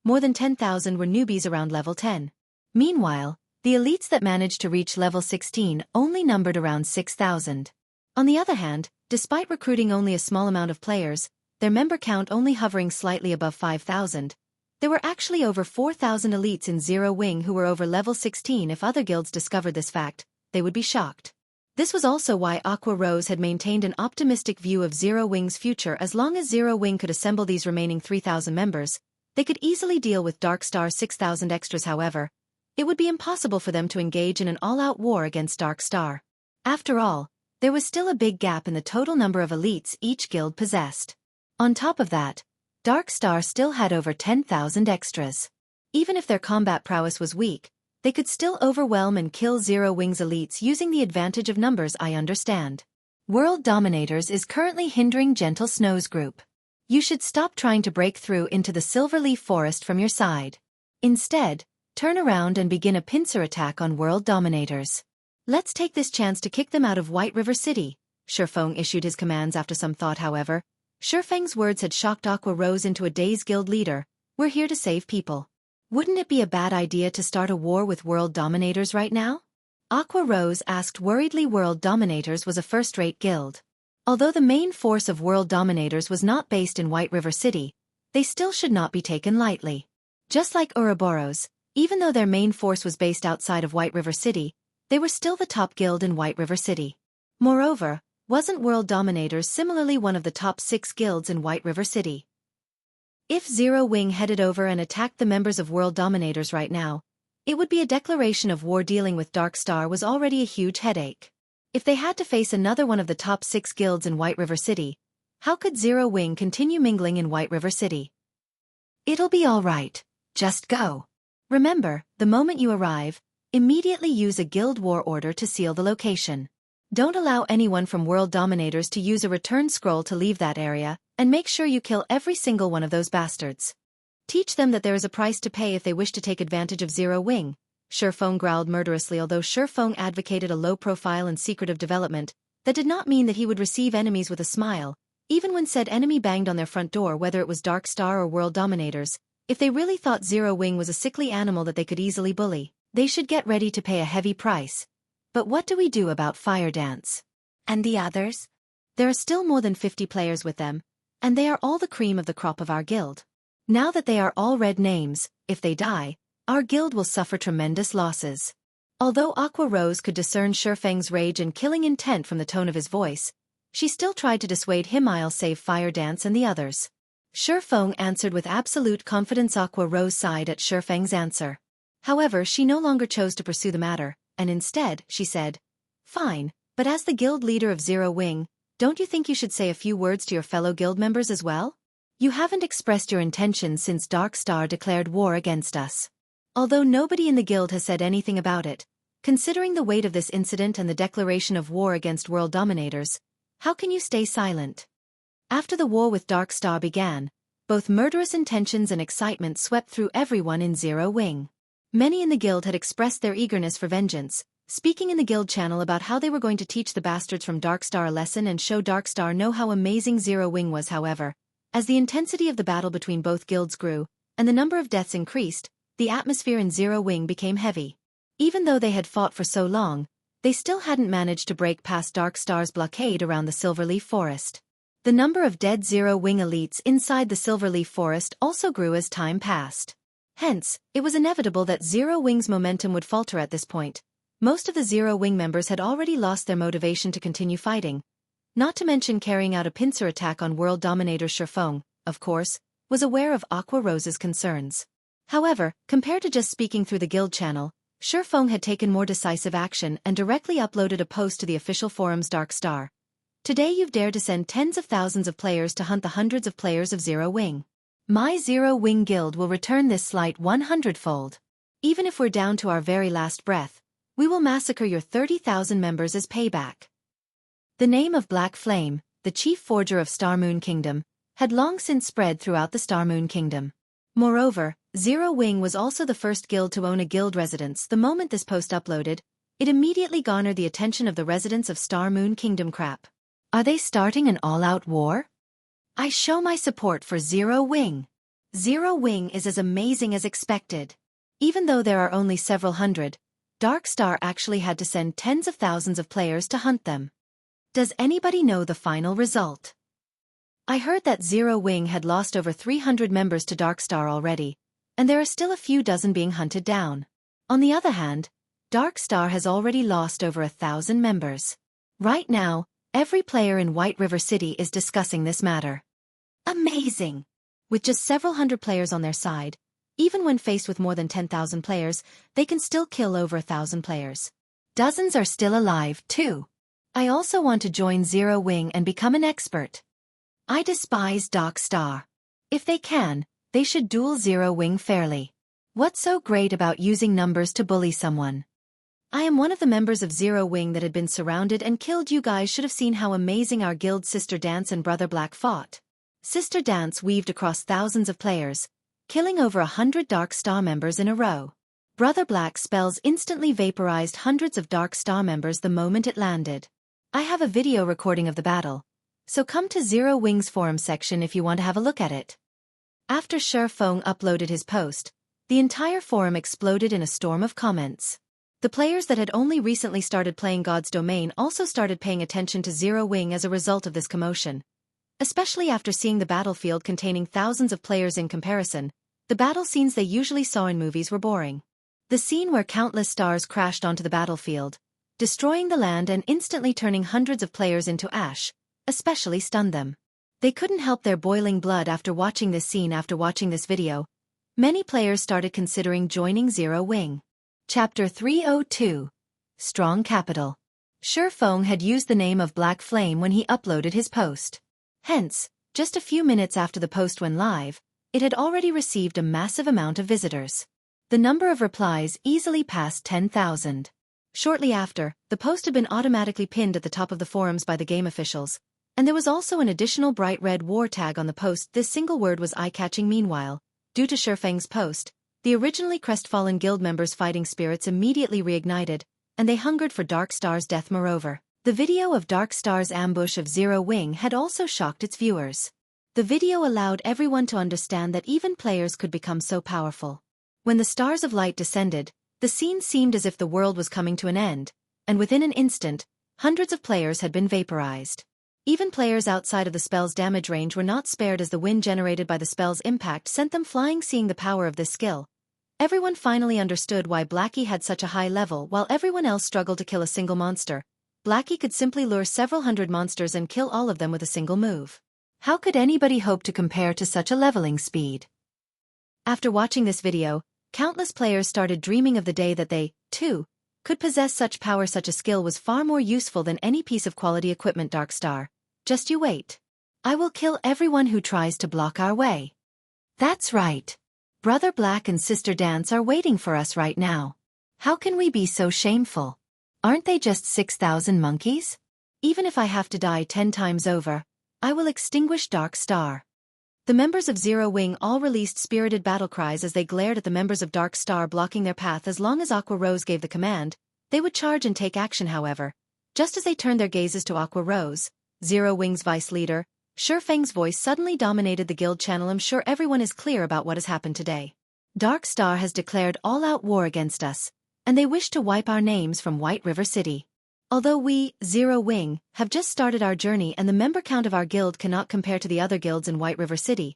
More than 10,000 were newbies around level 10. Meanwhile, the elites that managed to reach level 16 only numbered around 6,000. On the other hand, despite recruiting only a small amount of players, their member count only hovering slightly above 5,000, there were actually over 4,000 elites in Zero Wing who were over level 16. If other guilds discovered this fact, they would be shocked. This was also why Aqua Rose had maintained an optimistic view of Zero Wing's future. As long as Zero Wing could assemble these remaining 3,000 members, they could easily deal with Dark Star's 6,000 extras. However, it would be impossible for them to engage in an all-out war against Dark Star. After all, there was still a big gap in the total number of elites each guild possessed. On top of that, Dark Star still had over 10,000 extras. Even if their combat prowess was weak, they could still overwhelm and kill Zero Wing's elites using the advantage of numbers. I understand. World Dominators is currently hindering Gentle Snow's group. You should stop trying to break through into the Silverleaf Forest from your side. Instead, turn around and begin a pincer attack on World Dominators. Let's take this chance to kick them out of White River City. Shifeng issued his commands after some thought. However, Shifeng's words had shocked Aqua Rose into a daze. Guild leader, we're here to save people. Wouldn't it be a bad idea to start a war with World Dominators right now? Aqua Rose asked worriedly. World Dominators was a first-rate guild. Although the main force of World Dominators was not based in White River City, they still should not be taken lightly. Just like Ouroboros, even though their main force was based outside of White River City, they were still the top guild in White River City. Moreover, wasn't World Dominators similarly one of the top 6 guilds in White River City? If Zero Wing headed over and attacked the members of World Dominators right now, it would be a declaration of war. Dealing with Dark Star was already a huge headache. If they had to face another one of the top 6 guilds in White River City, how could Zero Wing continue mingling in White River City? It'll be all right. Just go. Remember, the moment you arrive, immediately use a guild war order to seal the location. Don't allow anyone from World Dominators to use a return scroll to leave that area, and make sure you kill every single one of those bastards. Teach them that there is a price to pay if they wish to take advantage of Zero Wing. Shifeng growled murderously. Although Shifeng advocated a low-profile and secretive development, that did not mean that he would receive enemies with a smile, even when said enemy banged on their front door. Whether it was Dark Star or World Dominators, if they really thought Zero Wing was a sickly animal that they could easily bully, they should get ready to pay a heavy price. But what do we do about Fire Dance? And the others? There are still more than 50 players with them, and they are all the cream of the crop of our guild. Now that they are all red names, if they die, our guild will suffer tremendous losses. Although Aqua Rose could discern Shifeng's rage and killing intent from the tone of his voice, she still tried to dissuade him. I'll save Fire Dance and the others. Shifeng answered with absolute confidence. Aqua Rose sighed at Shifeng's answer. However, she no longer chose to pursue the matter, and instead, she said, "Fine, but as the guild leader of Zero Wing, don't you think you should say a few words to your fellow guild members as well? You haven't expressed your intentions since Dark Star declared war against us. Although nobody in the guild has said anything about it, considering the weight of this incident and the declaration of war against World Dominators, how can you stay silent?" After the war with Dark Star began, both murderous intentions and excitement swept through everyone in Zero Wing. Many in the guild had expressed their eagerness for vengeance, speaking in the guild channel about how they were going to teach the bastards from Dark Star a lesson and show Dark Star know how amazing Zero Wing was. However, as the intensity of the battle between both guilds grew, and the number of deaths increased, the atmosphere in Zero Wing became heavy. Even though they had fought for so long, they still hadn't managed to break past Dark Star's blockade around the Silverleaf Forest. The number of dead Zero Wing elites inside the Silverleaf Forest also grew as time passed. Hence, it was inevitable that Zero Wing's momentum would falter at this point. Most of the Zero Wing members had already lost their motivation to continue fighting. Not to mention carrying out a pincer attack on world dominator Shifeng, of course, was aware of Aqua Rose's concerns. However, compared to just speaking through the guild channel, Shifeng had taken more decisive action and directly uploaded a post to the official forums Dark Star. Today you've dared to send tens of thousands of players to hunt the hundreds of players of Zero Wing. My Zero Wing guild will return this slight 100-fold. Even if we're down to our very last breath, we will massacre your 30,000 members as payback. The name of Black Flame, the chief forger of Star Moon Kingdom, had long since spread throughout the Star Moon Kingdom. Moreover, Zero Wing was also the first guild to own a guild residence. The moment this post uploaded, it immediately garnered the attention of the residents of Star Moon Kingdom. Crap. Are they starting an all-out war? I show my support for Zero Wing. Zero Wing is as amazing as expected. Even though there are only several hundred, Dark Star actually had to send tens of thousands of players to hunt them. Does anybody know the final result? I heard that Zero Wing had lost over 300 members to Dark Star already, and there are still a few dozen being hunted down. On the other hand, Dark Star has already lost over 1,000 members. Right now, every player in White River City is discussing this matter. Amazing! With just several hundred players on their side, even when faced with more than 10,000 players, they can still kill over 1,000 players. Dozens are still alive, too. I also want to join Zero Wing and become an expert. I despise Dark Star. If they can, they should duel Zero Wing fairly. What's so great about using numbers to bully someone? I am one of the members of Zero Wing that had been surrounded and killed. You guys should have seen how amazing our guild Sister Dance and Brother Black fought. Sister Dance weaved across thousands of players, killing over 100 Dark Star members in a row. Brother Black's spells instantly vaporized hundreds of Dark Star members the moment it landed. I have a video recording of the battle, so come to Zero Wing's forum section if you want to have a look at it. After Shifeng uploaded his post, the entire forum exploded in a storm of comments. The players that had only recently started playing God's Domain also started paying attention to Zero Wing as a result of this commotion. Especially after seeing the battlefield containing thousands of players in comparison, the battle scenes they usually saw in movies were boring. The scene where countless stars crashed onto the battlefield, destroying the land and instantly turning hundreds of players into ash, especially stunned them. They couldn't help their boiling blood after watching this scene. After watching this video, many players started considering joining Zero Wing. Chapter 302. Strong Capital. Shifeng had used the name of Black Flame when he uploaded his post. Hence, just a few minutes after the post went live, it had already received a massive amount of visitors. The number of replies easily passed 10,000. Shortly after, the post had been automatically pinned at the top of the forums by the game officials, and there was also an additional bright red war tag on the post. This single word was eye-catching. Meanwhile, due to Shifeng's post, the originally crestfallen guild members' fighting spirits immediately reignited, and they hungered for Dark Star's death. Moreover, the video of Dark Star's ambush of Zero Wing had also shocked its viewers. The video allowed everyone to understand that even players could become so powerful. When the stars of light descended, the scene seemed as if the world was coming to an end, and within an instant, hundreds of players had been vaporized. Even players outside of the spell's damage range were not spared as the wind generated by the spell's impact sent them flying. Seeing the power of this skill, everyone finally understood why Blackie had such a high level. While everyone else struggled to kill a single monster, Blackie could simply lure several hundred monsters and kill all of them with a single move. How could anybody hope to compare to such a leveling speed? After watching this video, countless players started dreaming of the day that they, too, could possess such power. Such a skill was far more useful than any piece of quality equipment. Dark Star, just you wait. I will kill everyone who tries to block our way. That's right. Brother Black and Sister Dance are waiting for us right now. How can we be so shameful? Aren't they just 6,000 monkeys? Even if I have to die 10 times over, I will extinguish Dark Star. The members of Zero Wing all released spirited battle cries as they glared at the members of Dark Star blocking their path. As long as Aqua Rose gave the command, they would charge and take action. However, just as they turned their gazes to Aqua Rose, Zero Wing's vice leader, Shifeng's voice suddenly dominated the guild channel. I'm sure everyone is clear about what has happened today. Dark Star has declared all-out war against us, and they wish to wipe our names from White River City. Although we, Zero Wing, have just started our journey and the member count of our guild cannot compare to the other guilds in White River City,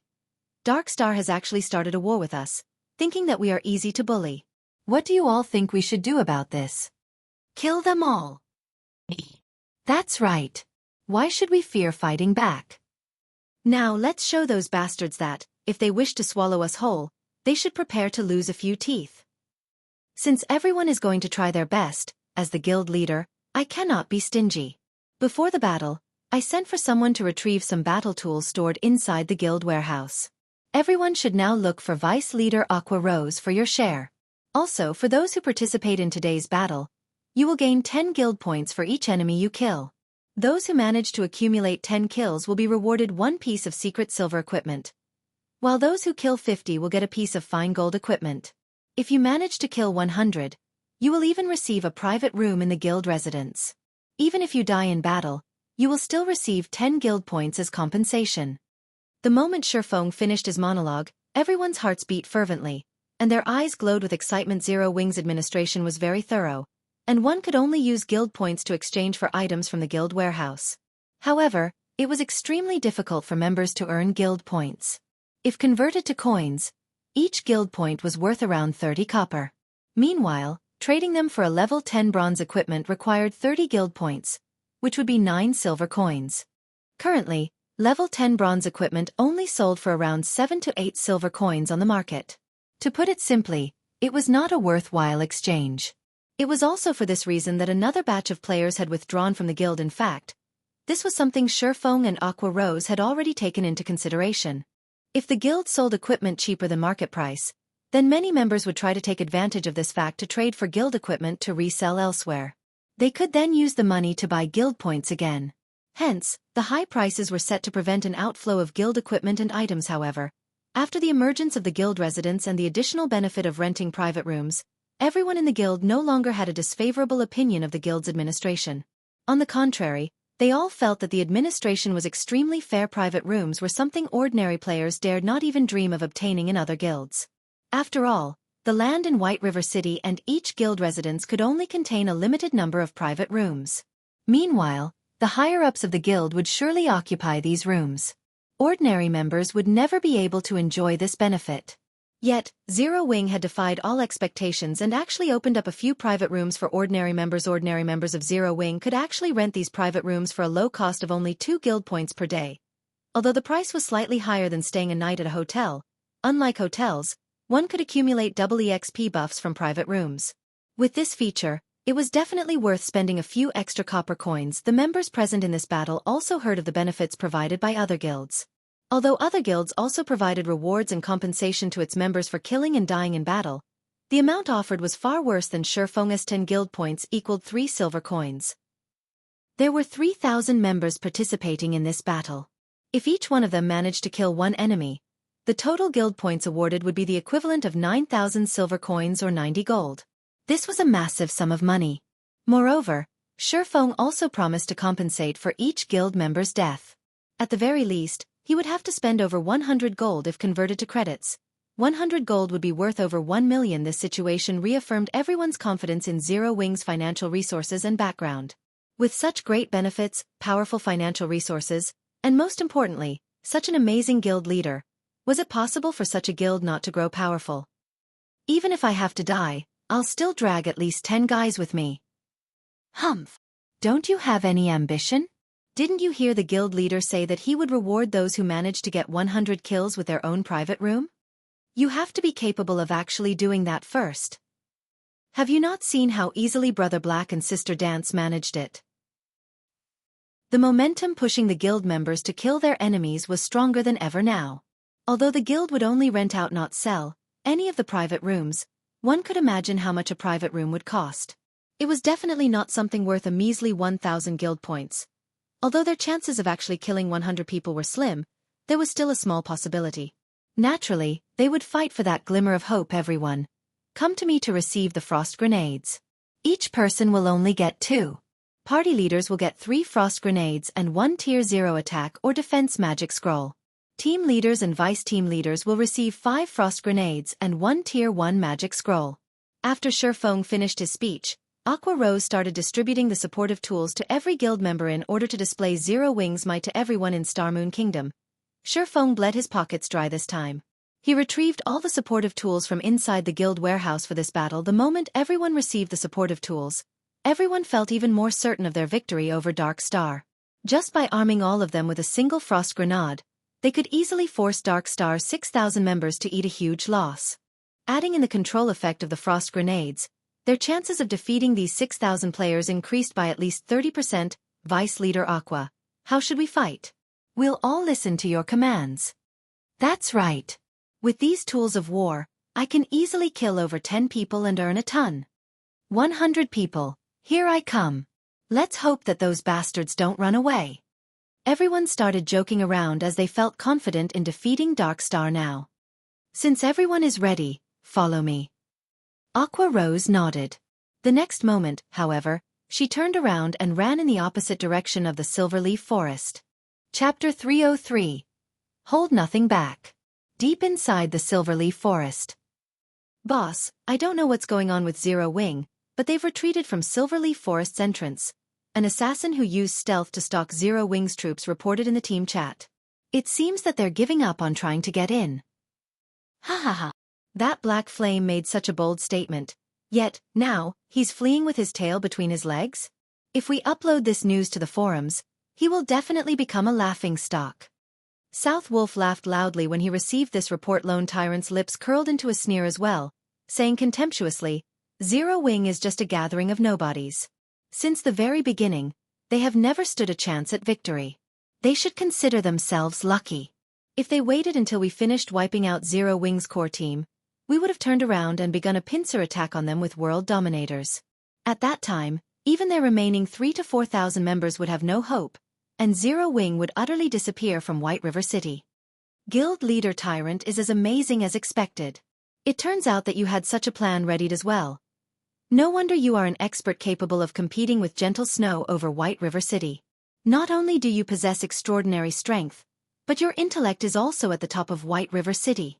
Dark Star has actually started a war with us, thinking that we are easy to bully. What do you all think we should do about this? Kill them all. That's right. Why should we fear fighting back? Now let's show those bastards that, if they wish to swallow us whole, they should prepare to lose a few teeth. Since everyone is going to try their best, as the guild leader, I cannot be stingy. Before the battle, I sent for someone to retrieve some battle tools stored inside the guild warehouse. Everyone should now look for Vice Leader Aqua Rose for your share. Also, for those who participate in today's battle, you will gain 10 guild points for each enemy you kill. Those who manage to accumulate 10 kills will be rewarded 1 piece of secret silver equipment, while those who kill 50 will get a piece of fine gold equipment. If you manage to kill 100, you will even receive a private room in the guild residence. Even if you die in battle, you will still receive 10 guild points as compensation. The moment Shurfeng finished his monologue, everyone's hearts beat fervently, and their eyes glowed with excitement. Zero Wing's administration was very thorough, and one could only use guild points to exchange for items from the guild warehouse. However, it was extremely difficult for members to earn guild points. If converted to coins, each guild point was worth around 30 copper. Meanwhile, trading them for a level 10 bronze equipment required 30 guild points, which would be 9 silver coins. Currently, level 10 bronze equipment only sold for around 7 to 8 silver coins on the market. To put it simply, it was not a worthwhile exchange. It was also for this reason that another batch of players had withdrawn from the guild. In fact, this was something Shurfeng and Aqua Rose had already taken into consideration. If the guild sold equipment cheaper than market price, then many members would try to take advantage of this fact to trade for guild equipment to resell elsewhere. They could then use the money to buy guild points again. Hence, the high prices were set to prevent an outflow of guild equipment and items. However, after the emergence of the guild residence and the additional benefit of renting private rooms, everyone in the guild no longer had a disfavorable opinion of the guild's administration. On the contrary, they all felt that the administration was extremely fair. Private rooms were something ordinary players dared not even dream of obtaining in other guilds. After all, the land in White River City and each guild residence could only contain a limited number of private rooms. Meanwhile, the higher-ups of the guild would surely occupy these rooms. Ordinary members would never be able to enjoy this benefit. Yet, Zero Wing had defied all expectations and actually opened up a few private rooms for ordinary members. Ordinary members of Zero Wing could actually rent these private rooms for a low cost of only 2 guild points per day. Although the price was slightly higher than staying a night at a hotel, unlike hotels, one could accumulate double EXP buffs from private rooms. With this feature, it was definitely worth spending a few extra copper coins. The members present in this battle also heard of the benefits provided by other guilds. Although other guilds also provided rewards and compensation to its members for killing and dying in battle, the amount offered was far worse than Shurfeng's 10 guild points equaled 3 silver coins. There were 3,000 members participating in this battle. If each one of them managed to kill one enemy, the total guild points awarded would be the equivalent of 9,000 silver coins or 90 gold. This was a massive sum of money. Moreover, Shurfeng also promised to compensate for each guild member's death. At the very least, he would have to spend over 100 gold if converted to credits. 100 gold would be worth over 1 million. This situation reaffirmed everyone's confidence in Zero Wing's financial resources and background. With such great benefits, powerful financial resources, and most importantly, such an amazing guild leader, was it possible for such a guild not to grow powerful? Even if I have to die, I'll still drag at least 10 guys with me. Humph! Don't you have any ambition? Didn't you hear the guild leader say that he would reward those who managed to get 100 kills with their own private room? You have to be capable of actually doing that first. Have you not seen how easily Brother Black and Sister Dance managed it? The momentum pushing the guild members to kill their enemies was stronger than ever now. Although the guild would only rent out, not sell, any of the private rooms, one could imagine how much a private room would cost. It was definitely not something worth a measly 1,000 guild points. Although their chances of actually killing 100 people were slim, there was still a small possibility. Naturally, they would fight for that glimmer of hope. Everyone, come to me to receive the frost grenades. Each person will only get 2. Party leaders will get 3 frost grenades and 1 tier 0 attack or defense magic scroll. Team leaders and vice-team leaders will receive 5 frost grenades and 1 Tier 1 magic scroll. After Shifeng finished his speech, Aqua Rose started distributing the supportive tools to every guild member in order to display Zero Wings might to everyone in Star Moon Kingdom. Shifeng bled his pockets dry this time. He retrieved all the supportive tools from inside the guild warehouse for this battle. The moment everyone received the supportive tools, everyone felt even more certain of their victory over Dark Star. Just by arming all of them with a single frost grenade, they could easily force Dark Star's 6,000 members to eat a huge loss. Adding in the control effect of the frost grenades, their chances of defeating these 6,000 players increased by at least 30%. Vice Leader Aqua, how should we fight? We'll all listen to your commands. That's right. With these tools of war, I can easily kill over 10 people and earn a ton. 100 people, here I come. Let's hope that those bastards don't run away. Everyone started joking around as they felt confident in defeating Dark Star now. Since everyone is ready, follow me. Aqua Rose nodded. The next moment, however, she turned around and ran in the opposite direction of the Silverleaf Forest. Chapter 303. Hold Nothing Back. Deep inside the Silverleaf Forest. Boss, I don't know what's going on with Zero Wing, but they've retreated from Silverleaf Forest's entrance. An assassin who used stealth to stalk Zero Wing's troops reported in the team chat. It seems that they're giving up on trying to get in. Ha ha ha. That black flame made such a bold statement. Yet, now, he's fleeing with his tail between his legs? If we upload this news to the forums, he will definitely become a laughingstock. South Wolf laughed loudly when he received this report. Lone Tyrant's lips curled into a sneer as well, saying contemptuously, Zero Wing is just a gathering of nobodies. Since the very beginning, they have never stood a chance at victory. They should consider themselves lucky. If they waited until we finished wiping out Zero Wing's core team, we would have turned around and begun a pincer attack on them with world dominators. At that time, even their remaining 3,000 to 4,000 members would have no hope, and Zero Wing would utterly disappear from White River City. Guild Leader Tyrant is as amazing as expected. It turns out that you had such a plan readied as well. No wonder you are an expert capable of competing with Gentle Snow over White River City. Not only do you possess extraordinary strength, but your intellect is also at the top of White River City.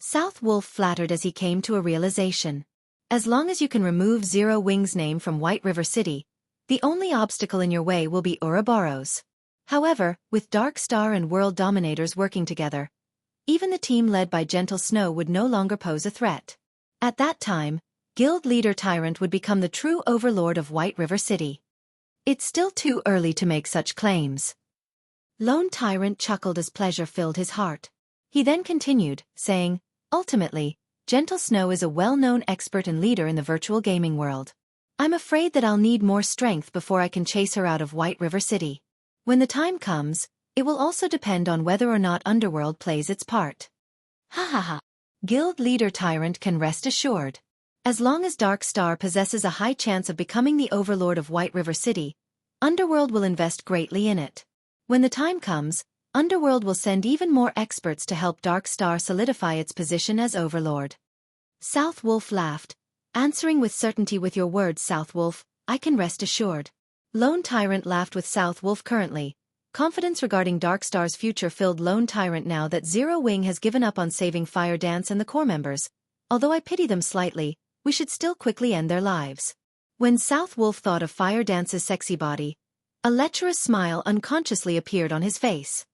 South Wolf flattered as he came to a realization. As long as you can remove Zero Wing's name from White River City, the only obstacle in your way will be Ouroboros. However, with Dark Star and World Dominators working together, even the team led by Gentle Snow would no longer pose a threat. At that time, Guild Leader Tyrant would become the true overlord of White River City. It's still too early to make such claims. Lone Tyrant chuckled as pleasure filled his heart. He then continued, saying, Ultimately, Gentle Snow is a well-known expert and leader in the virtual gaming world. I'm afraid that I'll need more strength before I can chase her out of White River City. When the time comes, it will also depend on whether or not Underworld plays its part. Ha ha ha. Guild Leader Tyrant can rest assured. As long as Dark Star possesses a high chance of becoming the overlord of White River City, Underworld will invest greatly in it. When the time comes, Underworld will send even more experts to help Dark Star solidify its position as overlord. South Wolf laughed, answering with certainty. With your words, South Wolf, I can rest assured. Lone Tyrant laughed with South Wolf currently. Confidence regarding Dark Star's future filled Lone Tyrant now that Zero Wing has given up on saving Fire Dance and the core members. Although I pity them slightly, we should still quickly end their lives. When South Wolf thought of Fire Dance's sexy body, a lecherous smile unconsciously appeared on his face.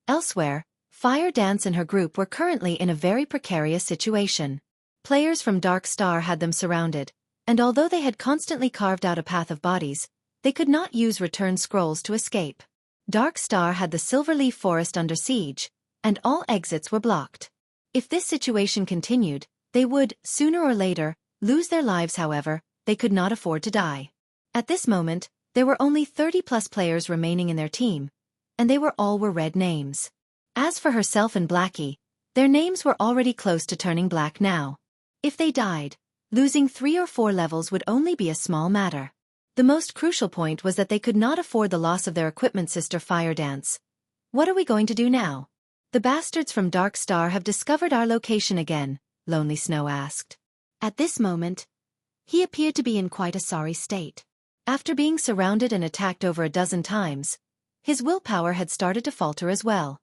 Elsewhere, Fire Dance and her group were currently in a very precarious situation. Players from Dark Star had them surrounded, and although they had constantly carved out a path of bodies, they could not use return scrolls to escape. Dark Star had the Silverleaf Forest under siege, and all exits were blocked. If this situation continued, they would, sooner or later, lose their lives. However, they could not afford to die. At this moment, there were only 30+ players remaining in their team, and they were all red names. As for herself and Blackie, their names were already close to turning black now. If they died, losing 3 or 4 levels would only be a small matter. The most crucial point was that they could not afford the loss of their equipment sister Fire Dance. What are we going to do now? The bastards from Dark Star have discovered our location again, Lonely Snow asked. At this moment, he appeared to be in quite a sorry state. After being surrounded and attacked over a dozen times, his willpower had started to falter as well.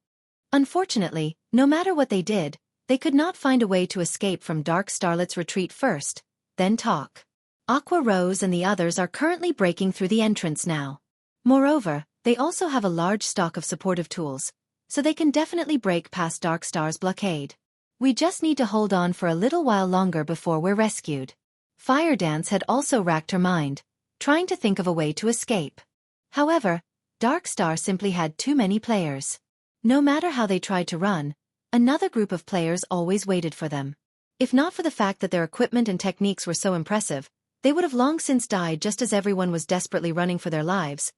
Unfortunately, no matter what they did, they could not find a way to escape from Dark Starlet's retreat first, then talk. Aqua Rose and the others are currently breaking through the entrance now. Moreover, they also have a large stock of supportive tools, so they can definitely break past Dark Star's blockade. We just need to hold on for a little while longer before we're rescued. Fire Dance had also racked her mind, trying to think of a way to escape. However, Dark Star simply had too many players. No matter how they tried to run, another group of players always waited for them. If not for the fact that their equipment and techniques were so impressive, they would have long since died just as everyone was desperately running for their lives.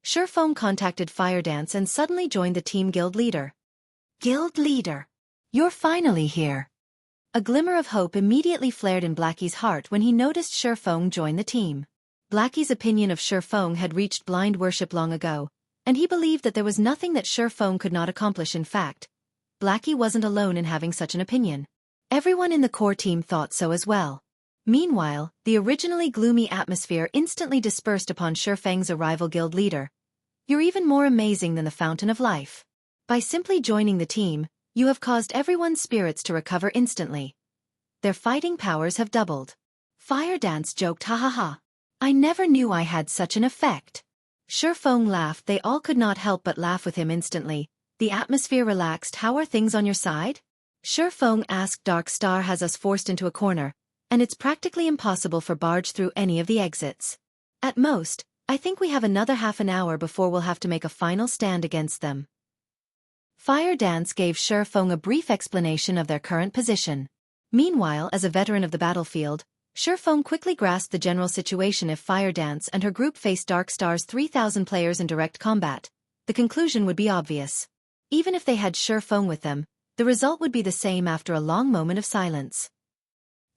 Surefong contacted Fire Dance and suddenly joined the team guild leader. Guild leader, you're finally here. A glimmer of hope immediately flared in Blackie's heart when he noticed Surefong join the team. Blackie's opinion of Surefong had reached blind worship long ago, and he believed that there was nothing that Surefong could not accomplish. In fact, Blackie wasn't alone in having such an opinion. Everyone in the core team thought so as well. Meanwhile, the originally gloomy atmosphere instantly dispersed upon Surefeng's arrival. Guild leader, you're even more amazing than the Fountain of Life. By simply joining the team, you have caused everyone's spirits to recover instantly. Their fighting powers have doubled. Fire Dance joked, ha ha ha. I never knew I had such an effect. Surefong laughed. They all could not help but laugh with him instantly. The atmosphere relaxed. How are things on your side? Surefong asked. Dark Star has us forced into a corner, and it's practically impossible for barge through any of the exits. At most, I think we have another half an hour before we'll have to make a final stand against them. Fire Dance gave Surefong a brief explanation of their current position. Meanwhile, as a veteran of the battlefield, Surefong quickly grasped the general situation. If Fire Dance and her group faced Dark Star's 3,000 players in direct combat, the conclusion would be obvious. Even if they had Surefong with them, the result would be the same. After a long moment of silence,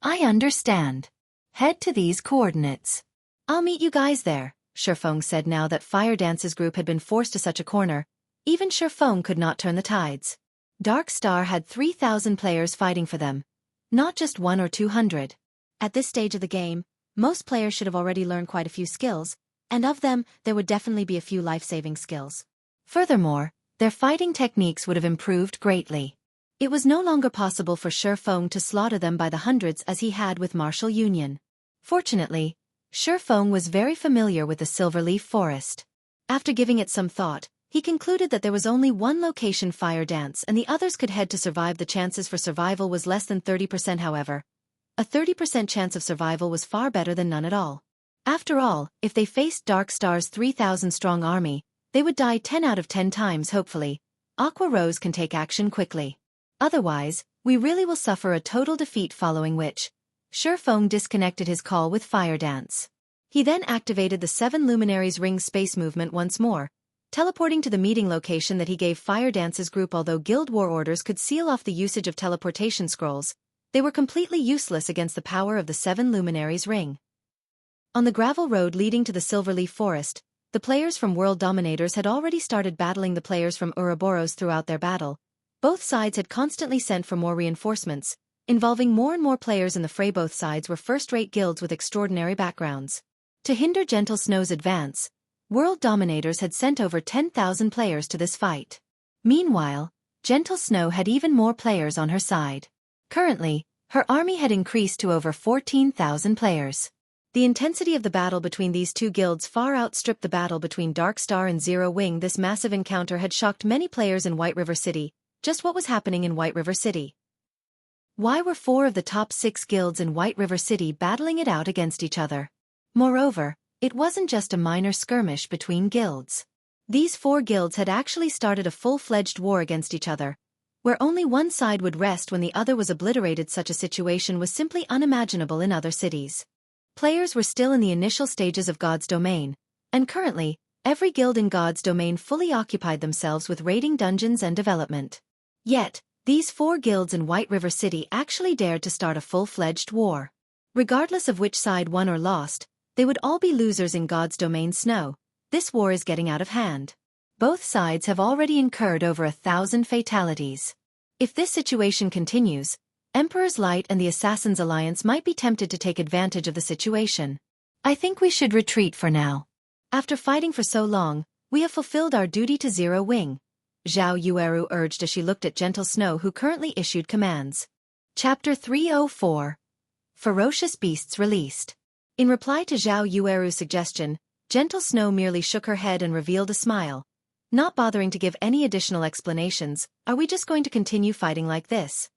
I understand. Head to these coordinates. I'll meet you guys there, Surefong said. Now that Fire Dance's group had been forced to such a corner, even Surefong could not turn the tides. Dark Star had 3,000 players fighting for them, not just 100 or 200. At this stage of the game, most players should have already learned quite a few skills, and of them, there would definitely be a few life-saving skills. Furthermore, their fighting techniques would have improved greatly. It was no longer possible for Surefong to slaughter them by the hundreds as he had with Martial Union. Fortunately, Surefong was very familiar with the Silverleaf Forest. After giving it some thought, he concluded that there was only one location Fire Dance and the others could head to survive. The chances for survival was less than 30%. However, a 30% chance of survival was far better than none at all. After all, if they faced Dark Star's 3,000-strong army, they would die 10 out of 10 times. Hopefully, Aqua Rose can take action quickly. Otherwise, we really will suffer a total defeat, following which, Surefong disconnected his call with Fire Dance. He then activated the 7 Luminaries Ring space movement once more, teleporting to the meeting location that he gave Fire Dance's group. Although Guild War orders could seal off the usage of teleportation scrolls, they were completely useless against the power of the 7 Luminaries Ring. On the gravel road leading to the Silverleaf Forest, the players from World Dominators had already started battling the players from Ouroboros. Throughout their battle, both sides had constantly sent for more reinforcements, involving more and more players in the fray. Both sides were first-rate guilds with extraordinary backgrounds. To hinder Gentle Snow's advance, World Dominators had sent over 10,000 players to this fight. Meanwhile, Gentle Snow had even more players on her side. Currently, her army had increased to over 14,000 players. The intensity of the battle between these two guilds far outstripped the battle between Dark Star and Zero Wing. This massive encounter had shocked many players in White River City. Just what was happening in White River City? Why were 4 of the top 6 guilds in White River City battling it out against each other? Moreover, it wasn't just a minor skirmish between guilds. These 4 guilds had actually started a full-fledged war against each other, where only one side would rest when the other was obliterated. Such a situation was simply unimaginable in other cities. Players were still in the initial stages of God's Domain, and currently, every guild in God's Domain fully occupied themselves with raiding dungeons and development. Yet, these 4 guilds in White River City actually dared to start a full-fledged war. Regardless of which side won or lost, they would all be losers in God's Domain. Snow, this war is getting out of hand. Both sides have already incurred over 1,000 fatalities. If this situation continues, Emperor's Light and the Assassins' Alliance might be tempted to take advantage of the situation. I think we should retreat for now. After fighting for so long, we have fulfilled our duty to Zero Wing. Zhao Yueru urged as she looked at Gentle Snow, who currently issued commands. Chapter 304. Ferocious Beasts Released. In reply to Zhao Yueru's suggestion, Gentle Snow merely shook her head and revealed a smile. Not bothering to give any additional explanations, are we just going to continue fighting like this?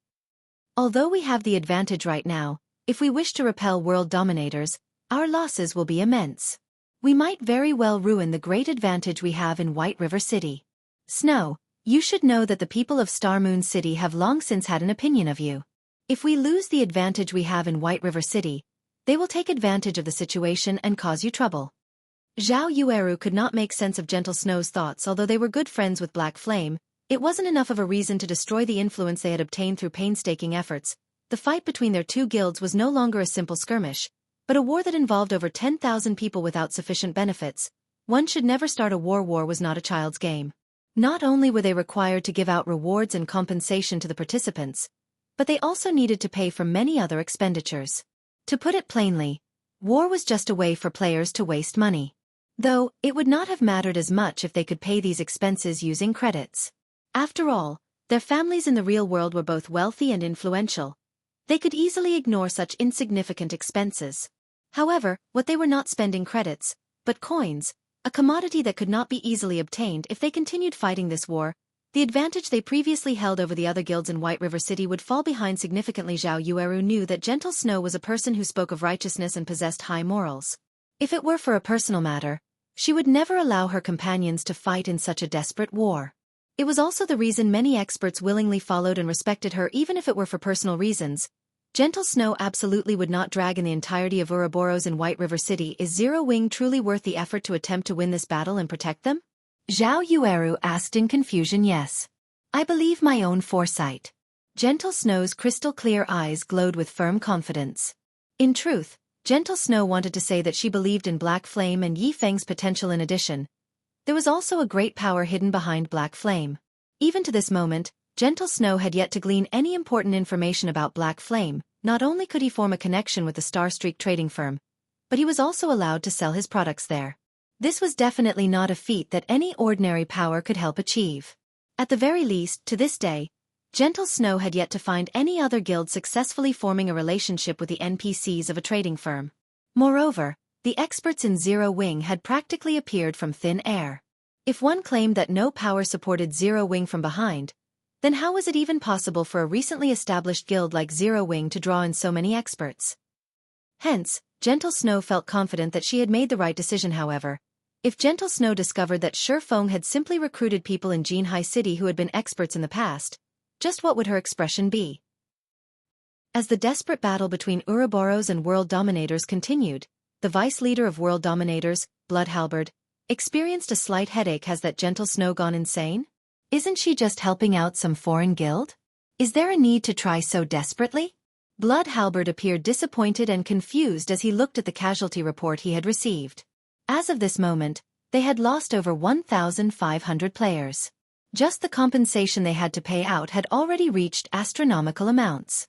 Although we have the advantage right now, if we wish to repel world dominators, our losses will be immense. We might very well ruin the great advantage we have in White River City. Snow, you should know that the people of Star Moon City have long since had an opinion of you. If we lose the advantage we have in White River City, they will take advantage of the situation and cause you trouble. Zhao Yueru could not make sense of Gentle Snow's thoughts. Although they were good friends with Black Flame, it wasn't enough of a reason to destroy the influence they had obtained through painstaking efforts. The fight between their two guilds was no longer a simple skirmish, but a war that involved over 10,000 people without sufficient benefits. One should never start a war. War was not a child's game. Not only were they required to give out rewards and compensation to the participants, but they also needed to pay for many other expenditures. To put it plainly, war was just a way for players to waste money. Though, it would not have mattered as much if they could pay these expenses using credits. After all, their families in the real world were both wealthy and influential. They could easily ignore such insignificant expenses. However, what they were not spending credits, but coins, a commodity that could not be easily obtained. If they continued fighting this war, the advantage they previously held over the other guilds in White River City would fall behind significantly. Zhao Yueru knew that Gentle Snow was a person who spoke of righteousness and possessed high morals. If it were for a personal matter, she would never allow her companions to fight in such a desperate war. It was also the reason many experts willingly followed and respected her, even if it were for personal reasons. Gentle Snow absolutely would not drag in the entirety of Ouroboros in White River City. Is Zero Wing truly worth the effort to attempt to win this battle and protect them? Zhao Yueru asked in confusion. Yes. I believe my own foresight. Gentle Snow's crystal-clear eyes glowed with firm confidence. In truth, Gentle Snow wanted to say that she believed in Black Flame and Yi Feng's potential. In addition, there was also a great power hidden behind Black Flame. Even to this moment, Gentle Snow had yet to glean any important information about Black Flame. Not only could he form a connection with the Star Streak trading firm, but he was also allowed to sell his products there. This was definitely not a feat that any ordinary power could help achieve. At the very least, to this day, Gentle Snow had yet to find any other guild successfully forming a relationship with the NPCs of a trading firm. Moreover, the experts in Zero Wing had practically appeared from thin air. If one claimed that no power supported Zero Wing from behind, then how was it even possible for a recently established guild like Zero Wing to draw in so many experts? Hence, Gentle Snow felt confident that she had made the right decision. However, if Gentle Snow discovered that Shifeng had simply recruited people in Jinhai City who had been experts in the past, just what would her expression be? As the desperate battle between Ouroboros and World Dominators continued, the vice leader of World Dominators, Blood Halberd, experienced a slight headache. Has that Gentle Snow gone insane? Isn't she just helping out some foreign guild? Is there a need to try so desperately? Blood Halberd appeared disappointed and confused as he looked at the casualty report he had received. As of this moment, they had lost over 1,500 players. Just the compensation they had to pay out had already reached astronomical amounts.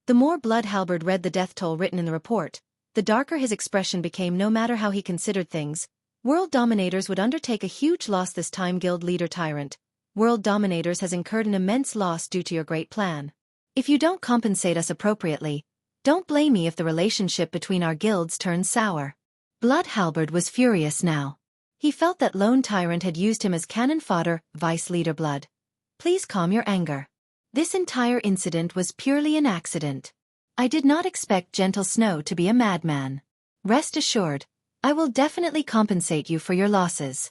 The more Blood Halberd read the death toll written in the report, the darker his expression became. No matter how he considered things, World Dominators would undertake a huge loss this time. Guild leader Tyrant, World Dominators has incurred an immense loss due to your great plan. If you don't compensate us appropriately, don't blame me if the relationship between our guilds turns sour. Blood Halberd was furious now. He felt that Lone Tyrant had used him as cannon fodder. Vice Leader Blood, please calm your anger. This entire incident was purely an accident. I did not expect Gentle Snow to be a madman. Rest assured, I will definitely compensate you for your losses.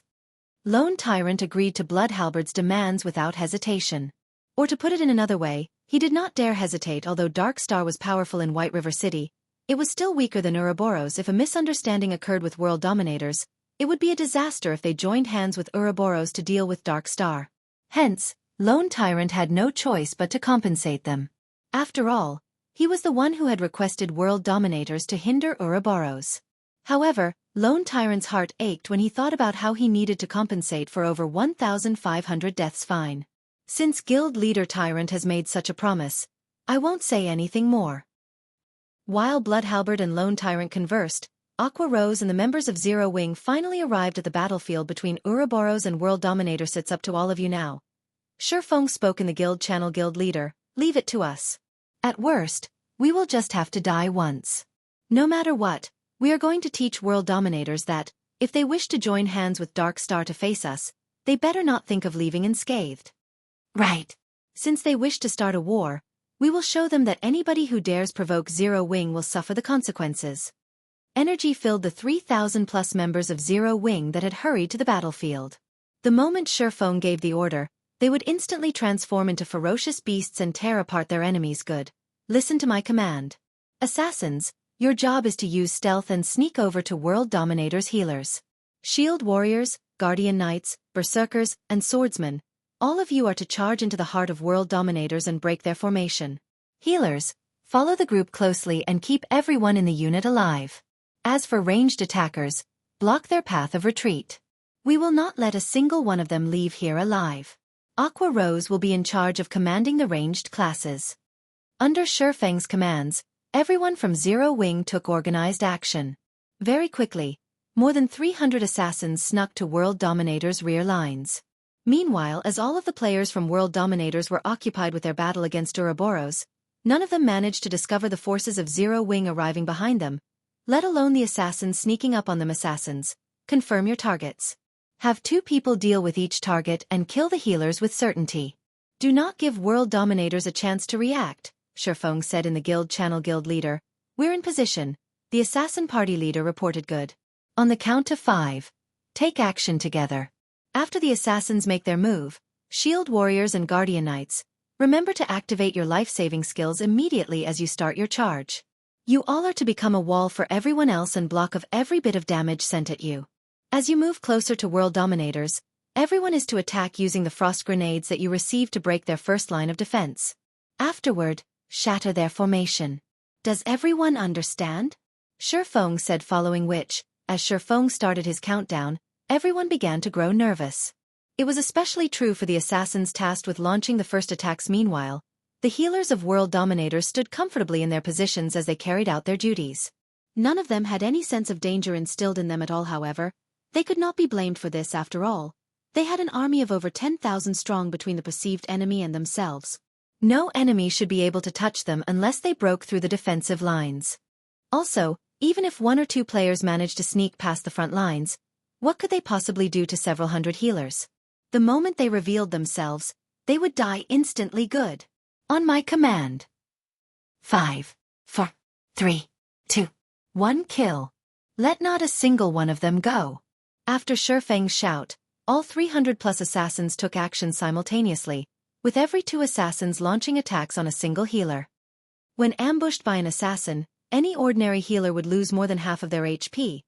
Lone Tyrant agreed to Blood Halberd's demands without hesitation. Or to put it in another way, he did not dare hesitate. Although Dark Star was powerful in White River City, it was still weaker than Ouroboros. If a misunderstanding occurred with World Dominators, it would be a disaster if they joined hands with Ouroboros to deal with Dark Star. Hence, Lone Tyrant had no choice but to compensate them. After all, he was the one who had requested World Dominators to hinder Ouroboros. However, Lone Tyrant's heart ached when he thought about how he needed to compensate for over 1,500 deaths fine. Since Guild Leader Tyrant has made such a promise, I won't say anything more. While Blood Halberd and Lone Tyrant conversed, Aqua Rose and the members of Zero Wing finally arrived at the battlefield between Ouroboros and World Dominator. Sits up to all of you now. Shifeng spoke in the guild channel. Guild leader, leave it to us. At worst, we will just have to die once. No matter what, we are going to teach world dominators that, if they wish to join hands with Dark Star to face us, they better not think of leaving unscathed. Right. Since they wish to start a war, we will show them that anybody who dares provoke Zero Wing will suffer the consequences. Energy filled the 3,000+ members of Zero Wing that had hurried to the battlefield. The moment Shifeng gave the order, they would instantly transform into ferocious beasts and tear apart their enemies. Good. Listen to my command. Assassins, your job is to use stealth and sneak over to World Dominator's healers. Shield warriors, guardian knights, berserkers, and swordsmen, all of you are to charge into the heart of World Dominators and break their formation. Healers, follow the group closely and keep everyone in the unit alive. As for ranged attackers, block their path of retreat. We will not let a single one of them leave here alive. Aqua Rose will be in charge of commanding the ranged classes. Under Shifeng's commands, everyone from Zero Wing took organized action. Very quickly, more than 300 assassins snuck to World Dominator's rear lines. Meanwhile, as all of the players from World Dominators were occupied with their battle against Ouroboros, none of them managed to discover the forces of Zero Wing arriving behind them, let alone the assassins sneaking up on them. Assassins, confirm your targets. Have 2 people deal with each target and kill the healers with certainty. Do not give World Dominators a chance to react, Shifeng said in the guild channel. Guild leader, we're in position, the assassin party leader reported. Good. On the count of 5, take action together. After the assassins make their move, shield warriors and guardian knights, remember to activate your life-saving skills immediately as you start your charge. You all are to become a wall for everyone else and block of every bit of damage sent at you. As you move closer to World Dominators, everyone is to attack using the frost grenades that you receive to break their first line of defense. Afterward, shatter their formation. Does everyone understand? Shifeng said, following which, as Shifeng started his countdown, everyone began to grow nervous. It was especially true for the assassins tasked with launching the first attacks. Meanwhile, the healers of World Dominators stood comfortably in their positions as they carried out their duties. None of them had any sense of danger instilled in them at all. However, they could not be blamed for this. After all, they had an army of over 10,000 strong between the perceived enemy and themselves. No enemy should be able to touch them unless they broke through the defensive lines. Also, even if 1 or 2 players managed to sneak past the front lines, what could they possibly do to several hundred healers? The moment they revealed themselves, they would die instantly. Good. On my command. 5, 4, 3, 2, 1, kill. Let not a single one of them go. After Shifeng's shout, all 300+ assassins took action simultaneously, with every 2 assassins launching attacks on a single healer. When ambushed by an assassin, any ordinary healer would lose more than half of their HP,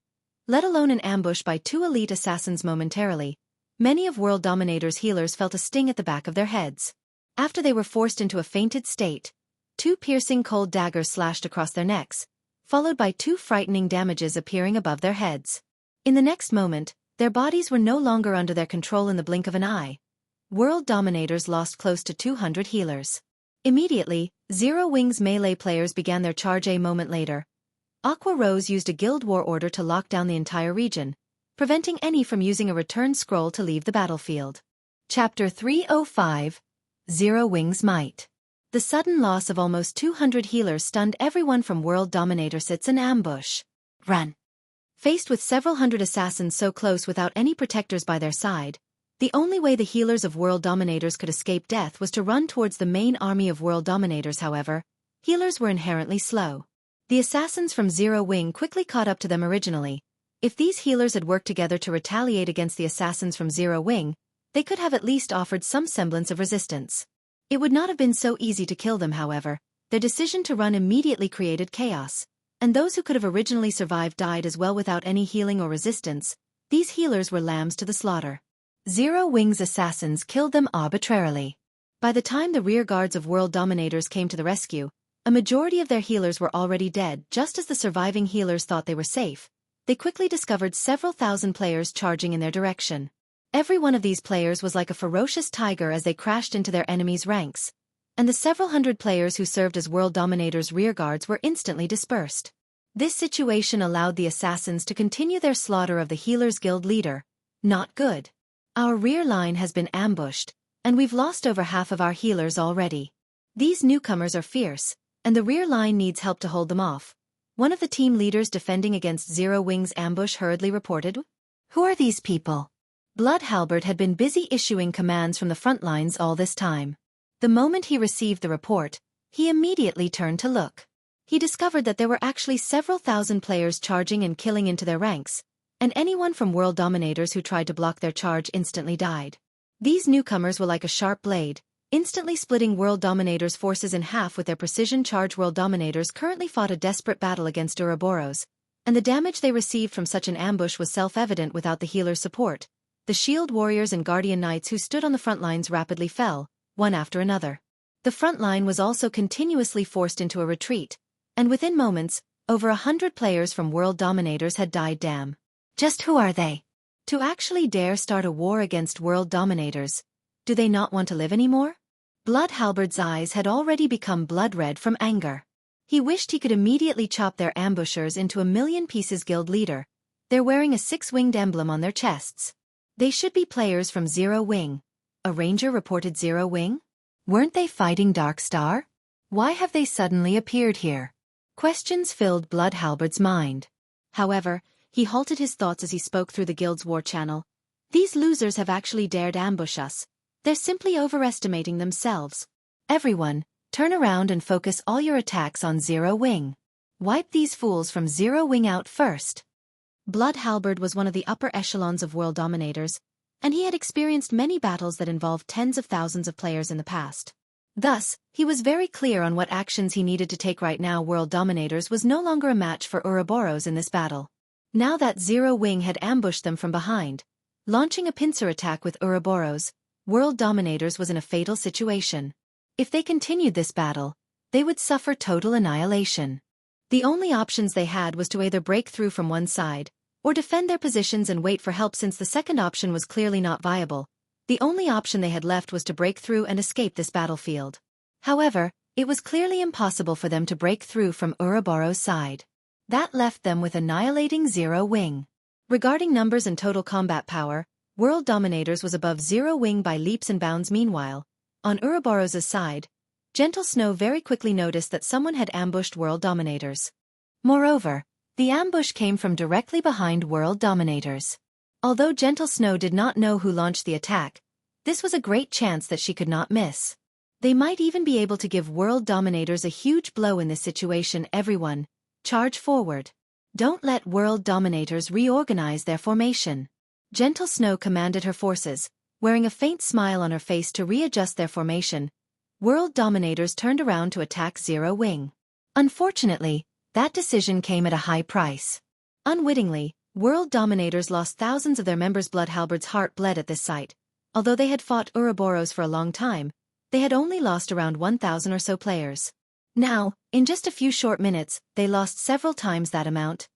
let alone an ambush by 2 elite assassins. Momentarily, many of World Dominator's healers felt a sting at the back of their heads. After they were forced into a fainted state, 2 piercing cold daggers slashed across their necks, followed by 2 frightening damages appearing above their heads. In the next moment, their bodies were no longer under their control. In the blink of an eye, World Dominators lost close to 200 healers. Immediately, Zero Wing's melee players began their charge. A moment later, Aqua Rose used a guild war order to lock down the entire region, preventing any from using a return scroll to leave the battlefield. Chapter 305, Zero Wing's Might. The sudden loss of almost 200 healers stunned everyone from World Dominator. Sits in ambush. Run. Faced with several hundred assassins so close without any protectors by their side, the only way the healers of World Dominators could escape death was to run towards the main army of World Dominators. However, healers were inherently slow. The assassins from Zero Wing quickly caught up to them. Originally, if these healers had worked together to retaliate against the assassins from Zero Wing, they could have at least offered some semblance of resistance. It would not have been so easy to kill them. However, their decision to run immediately created chaos, and those who could have originally survived died as well without any healing or resistance. These healers were lambs to the slaughter. Zero Wing's assassins killed them arbitrarily. By the time the rear guards of World Dominators came to the rescue, a majority of their healers were already dead. Just as the surviving healers thought they were safe, they quickly discovered several thousand players charging in their direction. Every one of these players was like a ferocious tiger as they crashed into their enemies' ranks, and the several hundred players who served as World Dominators' rear guards were instantly dispersed. This situation allowed the assassins to continue their slaughter of the healers' guild leader. Not good. Our rear line has been ambushed, and we've lost over half of our healers already. These newcomers are fierce, and the rear line needs help to hold them off. One of the team leaders defending against Zero Wing's ambush hurriedly reported. Who are these people? Blood Halberd had been busy issuing commands from the front lines all this time. The moment he received the report, he immediately turned to look. He discovered that there were actually several thousand players charging and killing into their ranks, and anyone from world dominators who tried to block their charge instantly died. These newcomers were like a sharp blade, instantly splitting world dominators' forces in half with their precision charge. World dominators currently fought a desperate battle against Ouroboros, and the damage they received from such an ambush was self-evident without the healer's support. The shield warriors and guardian knights who stood on the front lines rapidly fell, one after another. The front line was also continuously forced into a retreat, and within moments, over 100 players from world dominators had died. Damn. Just who are they? To actually dare start a war against world dominators? Do they not want to live anymore? Blood Halberd's eyes had already become blood red from anger. He wished he could immediately chop their ambushers into a million pieces. Guild leader. They're wearing a six-winged emblem on their chests. They should be players from Zero Wing. A ranger reported. Zero Wing? Weren't they fighting Dark Star? Why have they suddenly appeared here? Questions filled Blood Halberd's mind. However, he halted his thoughts as he spoke through the guild's war channel. These losers have actually dared ambush us. They're simply overestimating themselves. Everyone, turn around and focus all your attacks on Zero Wing. Wipe these fools from Zero Wing out first. Blood Halberd was one of the upper echelons of world dominators, and he had experienced many battles that involved tens of thousands of players in the past. Thus, he was very clear on what actions he needed to take right now. World dominators was no longer a match for Ouroboros in this battle. Now that Zero Wing had ambushed them from behind, launching a pincer attack with Ouroboros, world dominators was in a fatal situation. If they continued this battle, they would suffer total annihilation. The only options they had was to either break through from one side, or defend their positions and wait for help. Since the second option was clearly not viable, the only option they had left was to break through and escape this battlefield. However, it was clearly impossible for them to break through from Ouroboros' side. That left them with annihilating Zero Wing. Regarding numbers and total combat power, World Dominators was above Zero Wing by leaps and bounds. Meanwhile, on Ouroboros' side, Gentle Snow very quickly noticed that someone had ambushed World Dominators. Moreover, the ambush came from directly behind World Dominators. Although Gentle Snow did not know who launched the attack, this was a great chance that she could not miss. They might even be able to give World Dominators a huge blow in this situation. Everyone, charge forward. Don't let World Dominators reorganize their formation. Gentle Snow commanded her forces, wearing a faint smile on her face to readjust their formation. World Dominators turned around to attack Zero Wing. Unfortunately, that decision came at a high price. Unwittingly, World Dominators lost thousands of their members. Blood Halberd's heart bled at this sight. Although they had fought Ouroboros for a long time, they had only lost around 1,000 or so players. Now, in just a few short minutes, they lost several times that amount.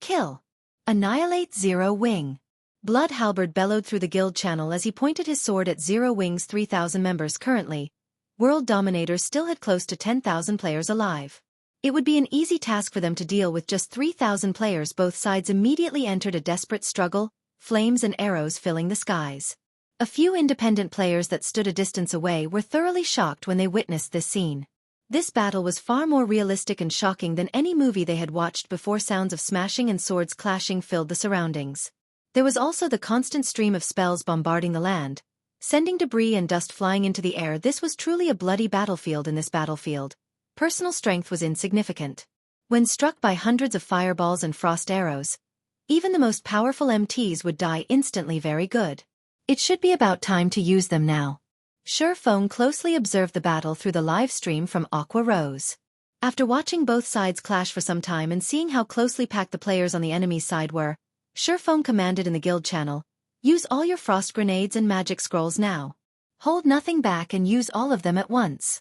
Kill. Annihilate Zero Wing. Blood Halberd bellowed through the guild channel as he pointed his sword at Zero Wing's 3,000 members. Currently, World Dominators still had close to 10,000 players alive. It would be an easy task for them to deal with just 3,000 players. Both sides immediately entered a desperate struggle, flames and arrows filling the skies. A few independent players that stood a distance away were thoroughly shocked when they witnessed this scene. This battle was far more realistic and shocking than any movie they had watched before. Sounds of smashing and swords clashing filled the surroundings. There was also the constant stream of spells bombarding the land, sending debris and dust flying into the air. This was truly a bloody battlefield. In this battlefield, personal strength was insignificant. When struck by hundreds of fireballs and frost arrows, even the most powerful MTs would die instantly. Very good. It should be about time to use them now. Surephone closely observed the battle through the live stream from Aqua Rose. After watching both sides clash for some time and seeing how closely packed the players on the enemy's side were, Surephone commanded in the guild channel, use all your frost grenades and magic scrolls now. Hold nothing back and use all of them at once.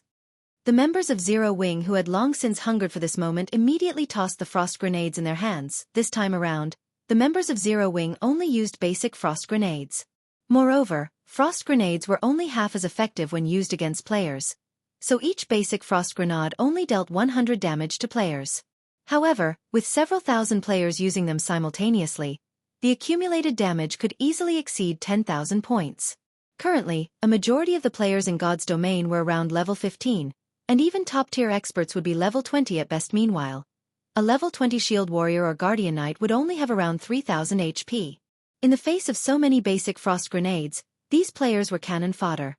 The members of Zero Wing, who had long since hungered for this moment, immediately tossed the frost grenades in their hands. This time around, the members of Zero Wing only used basic frost grenades. Moreover, frost grenades were only half as effective when used against players, so each basic frost grenade only dealt 100 damage to players. However, with several thousand players using them simultaneously, the accumulated damage could easily exceed 10,000 points. Currently, a majority of the players in God's domain were around level 15, and even top-tier experts would be level 20 at best. Meanwhile, a level 20 shield warrior or guardian knight would only have around 3000 HP. In the face of so many basic frost grenades, these players were cannon fodder.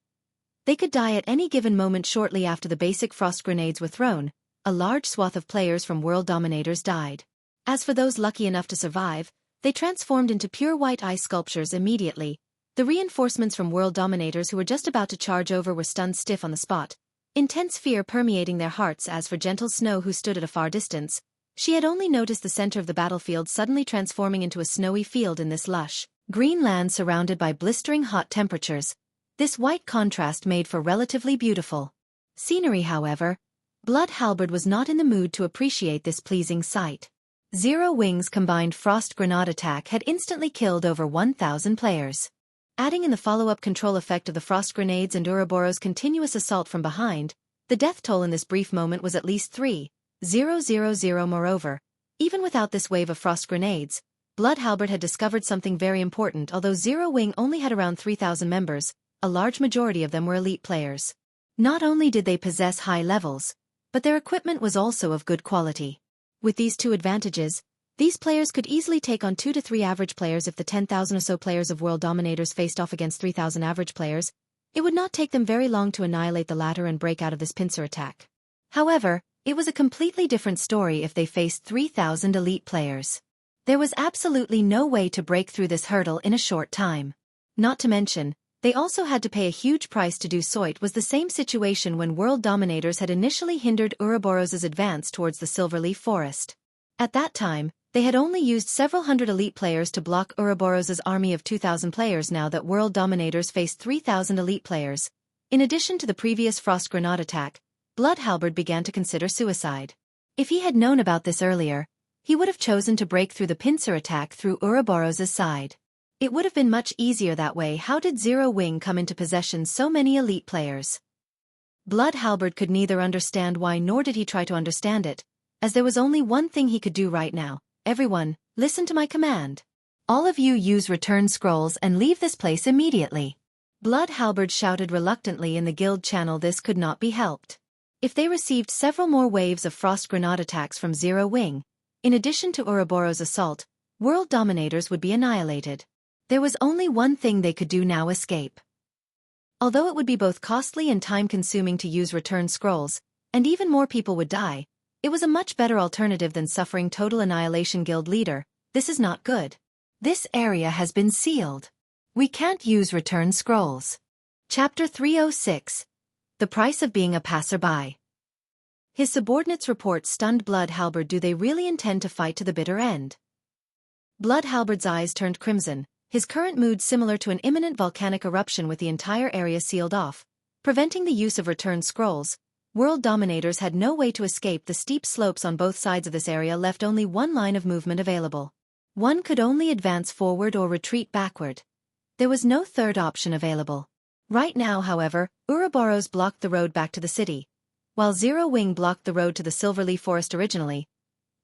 They could die at any given moment. Shortly after the basic frost grenades were thrown, a large swath of players from world dominators died. As for those lucky enough to survive, they transformed into pure white ice sculptures immediately. The reinforcements from world dominators who were just about to charge over were stunned stiff on the spot, intense fear permeating their hearts. As for gentle Snow, who stood at a far distance, she had only noticed the center of the battlefield suddenly transforming into a snowy field in this lush, green land surrounded by blistering hot temperatures. This white contrast made for relatively beautiful scenery. However, Blood Halberd was not in the mood to appreciate this pleasing sight. Zero Wing's combined frost grenade attack had instantly killed over 1,000 players. Adding in the follow-up control effect of the frost grenades and Ouroboros' continuous assault from behind, the death toll in this brief moment was at least 3,000. Moreover, even without this wave of frost grenades, Blood Halberd had discovered something very important. Although Zero Wing only had around 3,000 members, a large majority of them were elite players. Not only did they possess high levels, but their equipment was also of good quality. With these two advantages, these players could easily take on 2 to 3 average players. If the 10,000 or so players of World Dominators faced off against 3,000 average players, it would not take them very long to annihilate the latter and break out of this pincer attack. However, it was a completely different story if they faced 3,000 elite players. There was absolutely no way to break through this hurdle in a short time. Not to mention, they also had to pay a huge price to do so. It was the same situation when World Dominators had initially hindered Ouroboros' advance towards the Silverleaf Forest. At that time, they had only used several hundred elite players to block Ouroboros' army of 2,000 players. Now that World Dominators faced 3,000 elite players, in addition to the previous frost grenade attack, Blood Halberd began to consider suicide. If he had known about this earlier, he would have chosen to break through the pincer attack through Ouroboros' side. It would have been much easier that way. How did Zero Wing come into possession so many elite players? Blood Halberd could neither understand why nor did he try to understand it, as there was only one thing he could do right now. Everyone, listen to my command. All of you use return scrolls and leave this place immediately. Blood Halberd shouted reluctantly in the guild channel. This could not be helped. If they received several more waves of frost grenade attacks from Zero Wing, in addition to Ouroboros' assault, World Dominators would be annihilated. There was only one thing they could do now: escape. Although it would be both costly and time-consuming to use return scrolls, and even more people would die, it was a much better alternative than suffering total annihilation. Guild leader, this is not good. This area has been sealed. We can't use return scrolls. Chapter 306. The Price of Being a Passerby. His subordinates' report stunned Blood Halberd. Do they really intend to fight to the bitter end? Blood Halberd's eyes turned crimson, his current mood similar to an imminent volcanic eruption. With the entire area sealed off, preventing the use of return scrolls, World Dominators had no way to escape. The steep slopes on both sides of this area left only one line of movement available. One could only advance forward or retreat backward. There was no third option available. Right now, however, Ouroboros blocked the road back to the city, while Zero Wing blocked the road to the Silverleaf Forest. Originally,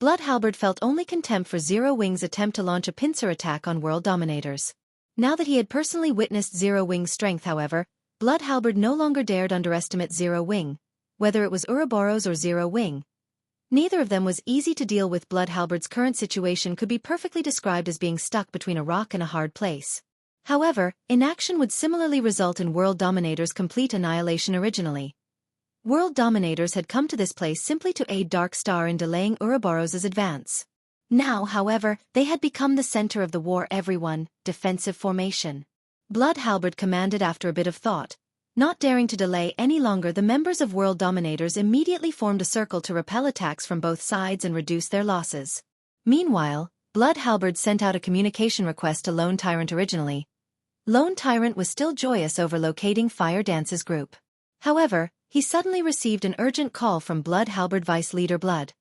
Blood Halberd felt only contempt for Zero Wing's attempt to launch a pincer attack on World Dominators. Now that he had personally witnessed Zero Wing's strength, however, Blood Halberd no longer dared underestimate Zero Wing. Whether it was Ouroboros or Zero Wing, neither of them was easy to deal with. Blood Halberd's current situation could be perfectly described as being stuck between a rock and a hard place. However, inaction would similarly result in World Dominators' complete annihilation. Originally, World Dominators had come to this place simply to aid Dark Star in delaying Ouroboros' advance. Now, however, they had become the center of the war. Everyone, defensive formation. Blood Halberd commanded after a bit of thought. Not daring to delay any longer, the members of World Dominators immediately formed a circle to repel attacks from both sides and reduce their losses. Meanwhile, Blood Halberd sent out a communication request to Lone Tyrant. Originally, Lone Tyrant was still joyous over locating Fire Dance's group. However, he suddenly received an urgent call from Blood Halberd Vice Leader Blood.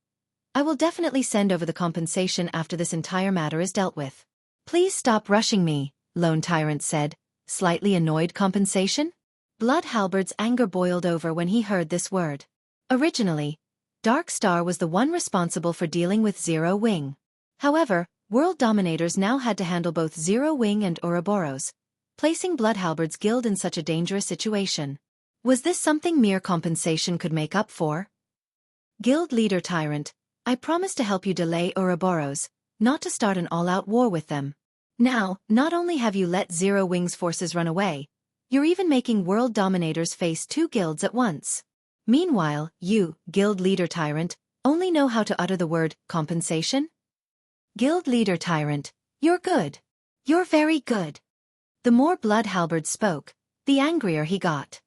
I will definitely send over the compensation after this entire matter is dealt with. Please stop rushing me, Lone Tyrant said, slightly annoyed. Compensation? Blood Halberd's anger boiled over when he heard this word. Originally, Dark Star was the one responsible for dealing with Zero Wing. However, World Dominators now had to handle both Zero Wing and Ouroboros. placing Bloodhalberd's guild in such a dangerous situation. Was this something mere compensation could make up for? Guild leader Tyrant, I promise to help you delay Ouroboros, not to start an all-out war with them. Now, not only have you let Zero Wing's forces run away, you're even making world dominators face two guilds at once. Meanwhile, you, Guild Leader Tyrant, only know how to utter the word compensation? Guild Leader Tyrant, you're good. You're very good. The more Bloodhalberd spoke, the angrier he got.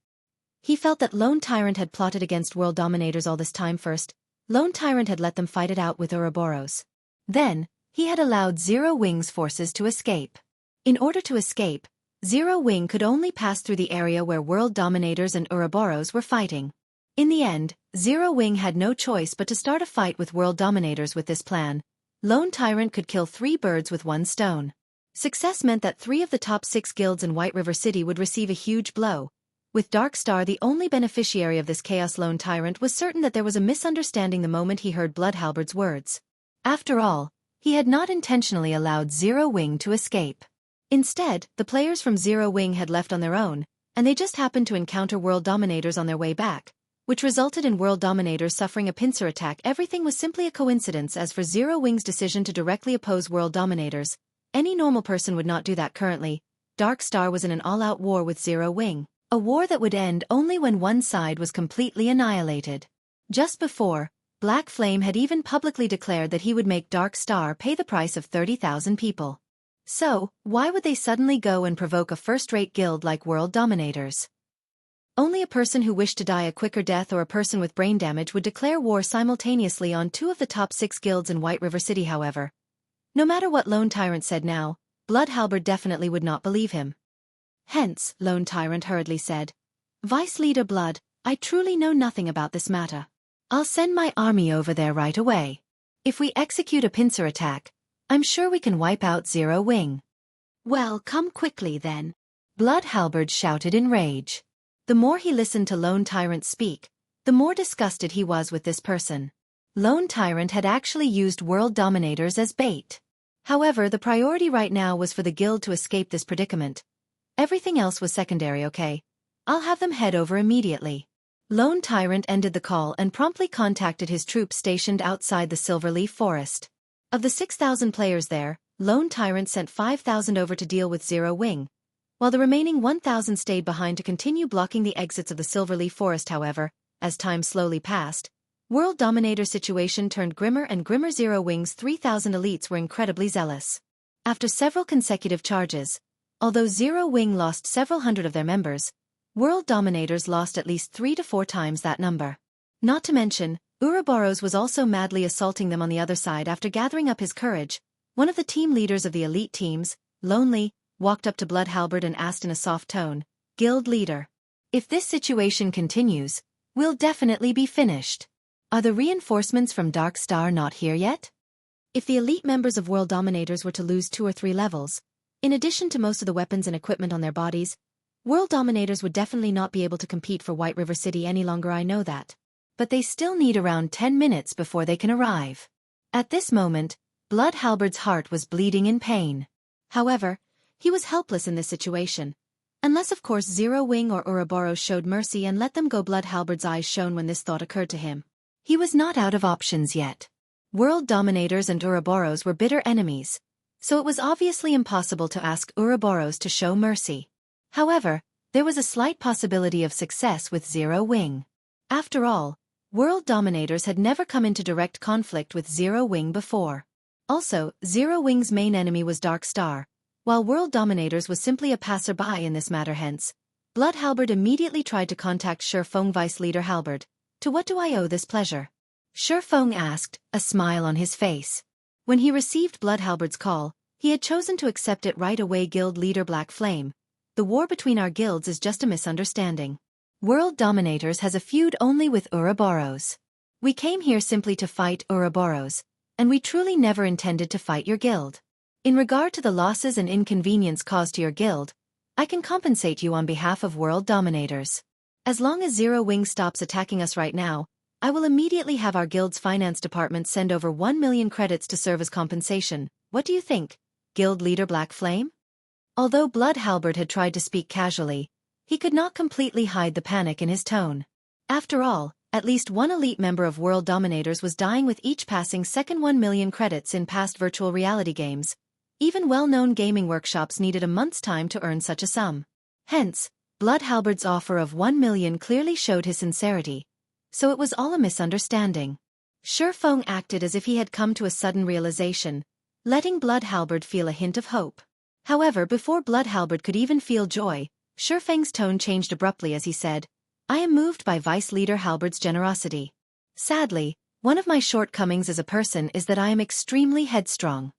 He felt that Lone Tyrant had plotted against world dominators all this time. First, Lone Tyrant had let them fight it out with Ouroboros. Then, he had allowed Zero Wing's forces to escape. In order to escape, Zero Wing could only pass through the area where world dominators and Ouroboros were fighting. In the end, Zero Wing had no choice but to start a fight with world dominators. With this plan, Lone Tyrant could kill 3 birds with 1 stone. Success meant that 3 of the top 6 guilds in White River City would receive a huge blow. With Dark Star the only beneficiary of this chaos, Lone Tyrant was certain that there was a misunderstanding the moment he heard Bloodhalberd's words. After all, he had not intentionally allowed Zero Wing to escape. Instead, the players from Zero Wing had left on their own, and they just happened to encounter world dominators on their way back, which resulted in world dominators suffering a pincer attack. Everything was simply a coincidence. As for Zero Wing's decision to directly oppose world dominators, any normal person would not do that currently. Dark Star was in an all-out war with Zero Wing, a war that would end only when one side was completely annihilated. Just before, Black Flame had even publicly declared that he would make Dark Star pay the price of 30,000 people. So, why would they suddenly go and provoke a first-rate guild like world dominators? Only a person who wished to die a quicker death or a person with brain damage would declare war simultaneously on 2 of the top 6 guilds in White River City. However, no matter what Lone Tyrant said now, Bloodhalberd definitely would not believe him. Hence, Lone Tyrant hurriedly said, Vice Leader Blood, I truly know nothing about this matter. I'll send my army over there right away. If we execute a pincer attack, I'm sure we can wipe out Zero Wing. Well, come quickly then. Bloodhalberd shouted in rage. The more he listened to Lone Tyrant speak, the more disgusted he was with this person. Lone Tyrant had actually used world dominators as bait. However, the priority right now was for the guild to escape this predicament. Everything else was secondary. Okay, I'll have them head over immediately. Lone Tyrant ended the call and promptly contacted his troops stationed outside the Silverleaf Forest. Of the 6,000 players there, Lone Tyrant sent 5,000 over to deal with Zero Wing, while the remaining 1,000 stayed behind to continue blocking the exits of the Silverleaf Forest. However, as time slowly passed, World Dominator situation turned grimmer and grimmer. Zero Wing's 3,000 elites were incredibly zealous. After several consecutive charges, although Zero Wing lost several hundred of their members, World Dominators lost at least 3 to 4 times that number. Not to mention, Ouroboros was also madly assaulting them on the other side. After gathering up his courage, one of the team leaders of the elite teams, Lonely, walked up to Bloodhalberd and asked in a soft tone, Guild Leader, if this situation continues, we'll definitely be finished. Are the reinforcements from Dark Star not here yet? If the elite members of World Dominators were to lose 2 or 3 levels, in addition to most of the weapons and equipment on their bodies, World Dominators would definitely not be able to compete for White River City any longer. I know that. But they still need around 10 minutes before they can arrive. At this moment, Bloodhalberd's heart was bleeding in pain. However, he was helpless in this situation. Unless of course Zero Wing or Ouroboros showed mercy and let them go. Bloodhalberd's eyes shone when this thought occurred to him. He was not out of options yet. World Dominators and Ouroboros were bitter enemies, so it was obviously impossible to ask Ouroboros to show mercy. However, there was a slight possibility of success with Zero Wing. After all, World Dominators had never come into direct conflict with Zero Wing before. Also, Zero Wing's main enemy was Dark Star, while World Dominators was simply a passerby in this matter. Hence, Bloodhalberd immediately tried to contact Shurfeng Vice Leader Halberd. To what do I owe this pleasure? Shurfeng asked, a smile on his face. When he received Bloodhalberd's call, he had chosen to accept it right away. Guild Leader Black Flame, the war between our guilds is just a misunderstanding. World Dominators has a feud only with Ouroboros. We came here simply to fight Ouroboros, and we truly never intended to fight your guild. In regard to the losses and inconvenience caused to your guild, I can compensate you on behalf of World Dominators. As long as Zero Wing stops attacking us right now, I will immediately have our guild's finance department send over 1 million credits to serve as compensation. What do you think, Guild Leader Black Flame? Although Blood Halberd had tried to speak casually, he could not completely hide the panic in his tone. After all, at least one elite member of World Dominators was dying with each passing second. 1 million credits in past virtual reality games. Even well-known gaming workshops needed a month's time to earn such a sum. Hence, Blood Halberd's offer of 1 million clearly showed his sincerity. So it was all a misunderstanding. Shifeng acted as if he had come to a sudden realization, letting Blood Halberd feel a hint of hope. However, before Blood Halberd could even feel joy, Shifeng's tone changed abruptly as he said, "I am moved by Vice Leader Halberd's generosity. Sadly, one of my shortcomings as a person is that I am extremely headstrong.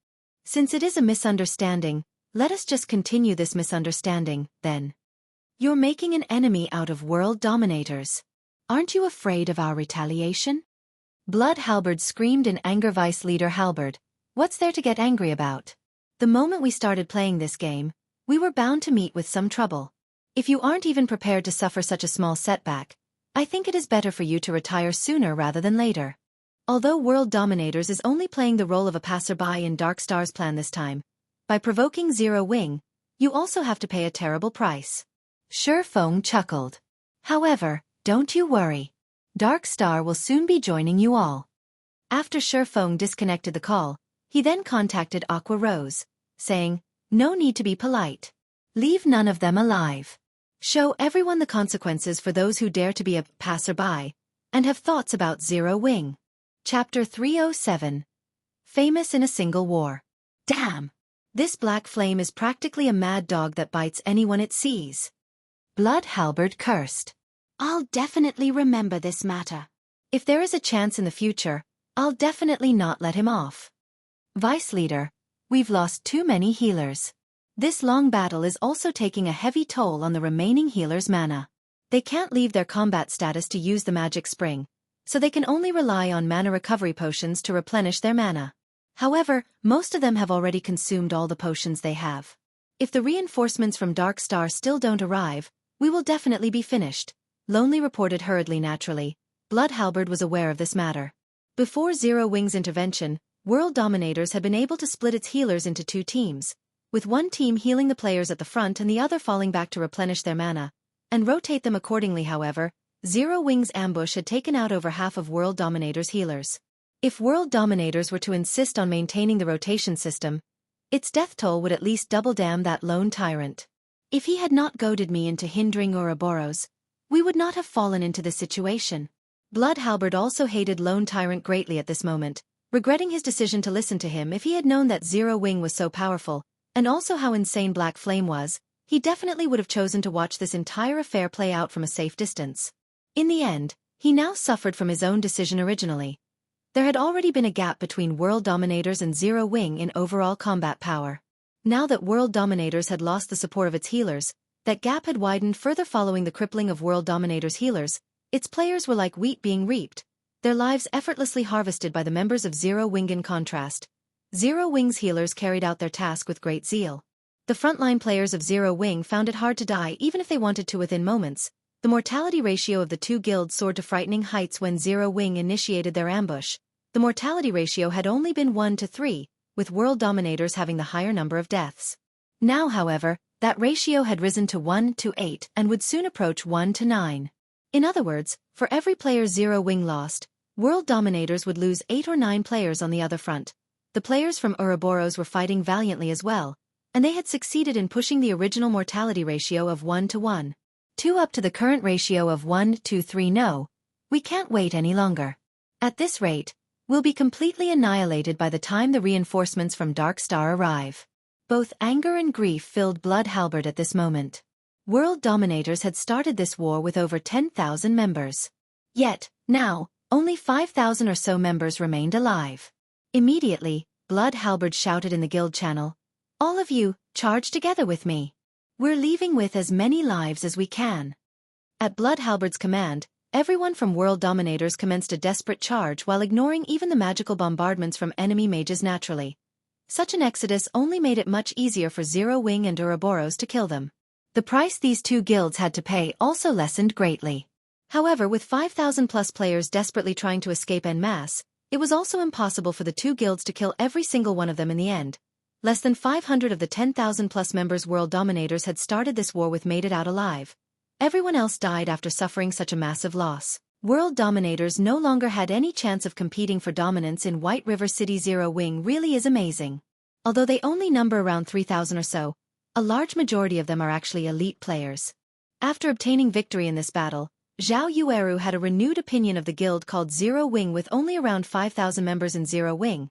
Since it is a misunderstanding, let us just continue this misunderstanding, then. You're making an enemy out of World Dominators. Aren't you afraid of our retaliation?" Blood Halberd screamed in anger. "Vice Leader Halberd, what's there to get angry about? The moment we started playing this game, we were bound to meet with some trouble. If you aren't even prepared to suffer such a small setback, I think it is better for you to retire sooner rather than later. Although World Dominators is only playing the role of a passerby in Dark Star's plan this time, by provoking Zero Wing, you also have to pay a terrible price." Shifeng chuckled. "However, don't you worry. Dark Star will soon be joining you all." After Shifeng disconnected the call, he then contacted Aqua Rose, saying, "No need to be polite. Leave none of them alive. Show everyone the consequences for those who dare to be a passerby, and have thoughts about Zero Wing." Chapter 307. Famous in a Single War. Damn! This black flame is practically a mad dog that bites anyone it sees. Blood Halberd cursed. "I'll definitely remember this matter. If there is a chance in the future, I'll definitely not let him off. Vice Leader, we've lost too many healers. This long battle is also taking a heavy toll on the remaining healers' mana. They can't leave their combat status to use the magic spring, so they can only rely on mana recovery potions to replenish their mana. However, most of them have already consumed all the potions they have. If the reinforcements from Dark Star still don't arrive, we will definitely be finished," Lonely reported hurriedly. Naturally, Blood Halberd was aware of this matter. Before Zero Wing's intervention, World Dominators had been able to split its healers into two teams, with one team healing the players at the front and the other falling back to replenish their mana, and rotate them accordingly. However, Zero Wing's ambush had taken out over half of World Dominators' healers. If World Dominators were to insist on maintaining the rotation system, its death toll would at least double. Damn that lone tyrant. If he had not goaded me into hindering Ouroboros, we would not have fallen into this situation. Blood Halberd also hated Lone Tyrant greatly at this moment, regretting his decision to listen to him. If he had known that Zero Wing was so powerful, and also how insane Black Flame was, he definitely would have chosen to watch this entire affair play out from a safe distance. In the end, he now suffered from his own decision. Originally, there had already been a gap between World Dominators and Zero Wing in overall combat power. Now that World Dominators had lost the support of its healers, that gap had widened further. Following the crippling of World Dominators' healers, its players were like wheat being reaped, their lives effortlessly harvested by the members of Zero Wing. In contrast, Zero Wing's healers carried out their task with great zeal. The frontline players of Zero Wing found it hard to die even if they wanted to within moments. The mortality ratio of the two guilds soared to frightening heights when Zero Wing initiated their ambush. The mortality ratio had only been 1 to 3, with World Dominators having the higher number of deaths. Now, however, that ratio had risen to 1 to 8 and would soon approach 1 to 9. In other words, for every player Zero Wing lost, World Dominators would lose 8 or 9 players on the other front. The players from Ouroboros were fighting valiantly as well, and they had succeeded in pushing the original mortality ratio of 1 to 1. 2 up to the current ratio of 1 to 3. No, we can't wait any longer. At this rate, we'll be completely annihilated by the time the reinforcements from Dark Star arrive. Both anger and grief filled Blood Halberd at this moment. World Dominators had started this war with over 10,000 members. Yet, now, only 5,000 or so members remained alive. Immediately, Blood Halberd shouted in the guild channel, "All of you, charge together with me. We're leaving with as many lives as we can." At Blood Halberd's command, everyone from World Dominators commenced a desperate charge while ignoring even the magical bombardments from enemy mages. Naturally, such an exodus only made it much easier for Zero Wing and Ouroboros to kill them. The price these two guilds had to pay also lessened greatly. However, with 5,000 plus players desperately trying to escape en masse, it was also impossible for the two guilds to kill every single one of them in the end. Less than 500 of the 10,000-plus members world dominators had started this war with made it out alive. Everyone else died after suffering such a massive loss. World dominators no longer had any chance of competing for dominance in White River City. Zero Wing really is amazing. Although they only number around 3,000 or so, a large majority of them are actually elite players. After obtaining victory in this battle, Zhao Yueru had a renewed opinion of the guild called Zero Wing. With only around 5,000 members in Zero Wing,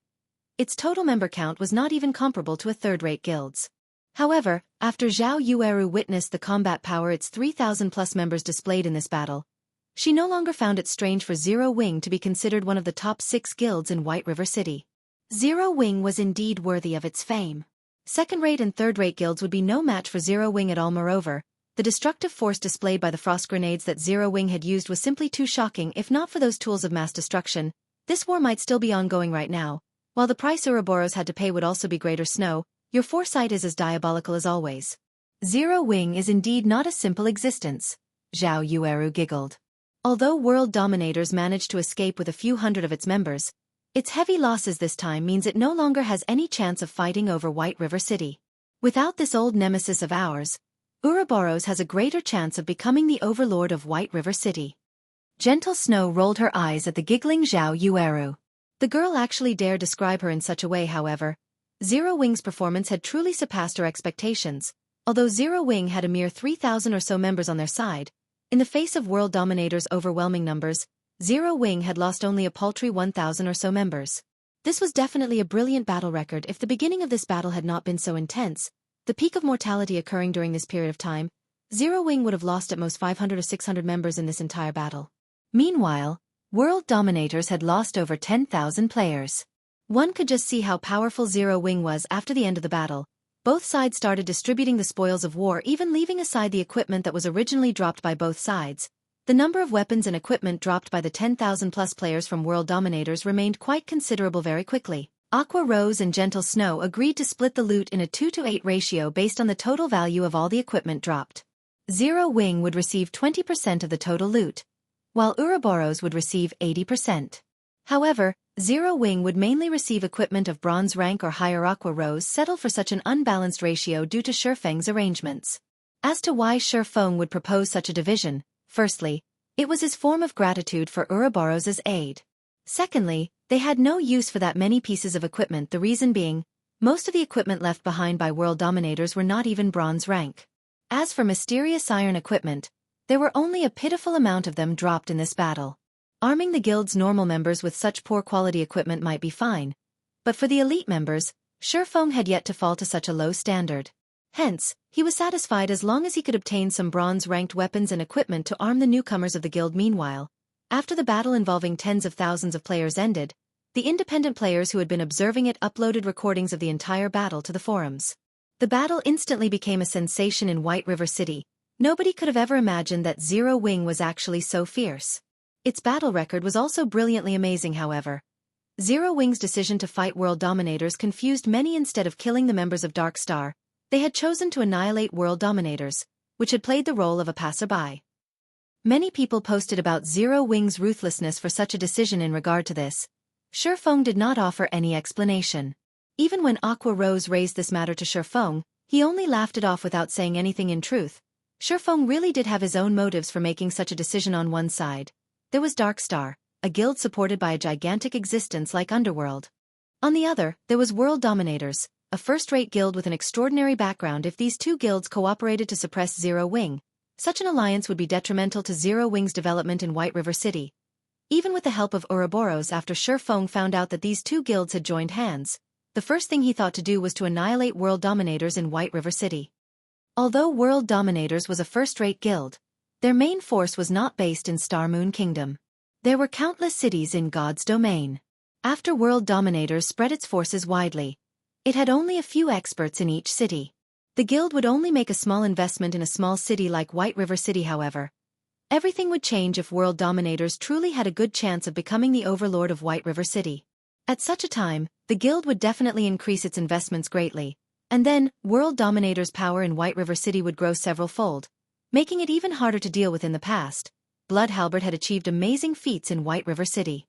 its total member count was not even comparable to a third-rate guild's. However, after Zhao Yueru witnessed the combat power its 3,000-plus members displayed in this battle, she no longer found it strange for Zero Wing to be considered one of the top 6 guilds in White River City. Zero Wing was indeed worthy of its fame. Second-rate and third-rate guilds would be no match for Zero Wing at all. Moreover, the destructive force displayed by the frost grenades that Zero Wing had used was simply too shocking. If not for those tools of mass destruction, this war might still be ongoing right now, while the price Ouroboros had to pay would also be greater. Snow, your foresight is as diabolical as always. Zero Wing is indeed not a simple existence, Zhao Yueru giggled. Although world dominators managed to escape with a few hundred of its members, its heavy losses this time means it no longer has any chance of fighting over White River City. Without this old nemesis of ours, Ouroboros has a greater chance of becoming the overlord of White River City. Gentle Snow rolled her eyes at the giggling Zhao Yueru. The girl actually dared describe her in such a way. However, Zero Wing's performance had truly surpassed her expectations. Although Zero Wing had a mere 3,000 or so members on their side, in the face of world dominators' overwhelming numbers, Zero Wing had lost only a paltry 1,000 or so members. This was definitely a brilliant battle record. If the beginning of this battle had not been so intense, the peak of mortality occurring during this period of time, Zero Wing would have lost at most 500 or 600 members in this entire battle. Meanwhile, world dominators had lost over 10,000 players. One could just see how powerful Zero Wing was after the end of the battle. Both sides started distributing the spoils of war, even leaving aside the equipment that was originally dropped by both sides. The number of weapons and equipment dropped by the 10,000-plus players from world dominators remained quite considerable very quickly. Aqua Rose and Gentle Snow agreed to split the loot in a 2-to-8 ratio based on the total value of all the equipment dropped. Zero Wing would receive 20% of the total loot, while Ouroboros would receive 80%. However, Zero Wing would mainly receive equipment of bronze rank or higher. Aqua Rose settled for such an unbalanced ratio due to Shifeng's arrangements. As to why Shifeng would propose such a division, firstly, it was his form of gratitude for Ouroboros' aid. Secondly, they had no use for that many pieces of equipment, the reason being, most of the equipment left behind by world dominators were not even bronze rank. As for mysterious iron equipment, there were only a pitiful amount of them dropped in this battle. Arming the guild's normal members with such poor quality equipment might be fine, but for the elite members, Shifeng had yet to fall to such a low standard. Hence, he was satisfied as long as he could obtain some bronze-ranked weapons and equipment to arm the newcomers of the guild. Meanwhile, after the battle involving tens of thousands of players ended, the independent players who had been observing it uploaded recordings of the entire battle to the forums. The battle instantly became a sensation in White River City. Nobody could have ever imagined that Zero Wing was actually so fierce. Its battle record was also brilliantly amazing. However, Zero Wing's decision to fight world dominators confused many. Instead of killing the members of Dark Star, they had chosen to annihilate world dominators, which had played the role of a passerby. Many people posted about Zero Wing's ruthlessness for such a decision. In regard to this, Shifeng did not offer any explanation. Even when Aqua Rose raised this matter to Shifeng, he only laughed it off without saying anything. In truth, Shifeng really did have his own motives for making such a decision. On one side, there was Dark Star, a guild supported by a gigantic existence like Underworld. On the other, there was World Dominators, a first-rate guild with an extraordinary background. If these two guilds cooperated to suppress Zero Wing, such an alliance would be detrimental to Zero Wing's development in White River City. Even with the help of Ouroboros, after Shifeng found out that these two guilds had joined hands, the first thing he thought to do was to annihilate World Dominators in White River City. Although World Dominators was a first-rate guild, their main force was not based in Star Moon Kingdom. There were countless cities in God's domain. After World Dominators spread its forces widely, it had only a few experts in each city. The guild would only make a small investment in a small city like White River City. However, everything would change if World Dominators truly had a good chance of becoming the overlord of White River City. At such a time, the guild would definitely increase its investments greatly, and then, World Dominators' power in White River City would grow several-fold, making it even harder to deal with. In the past, Blood Halberd had achieved amazing feats in White River City.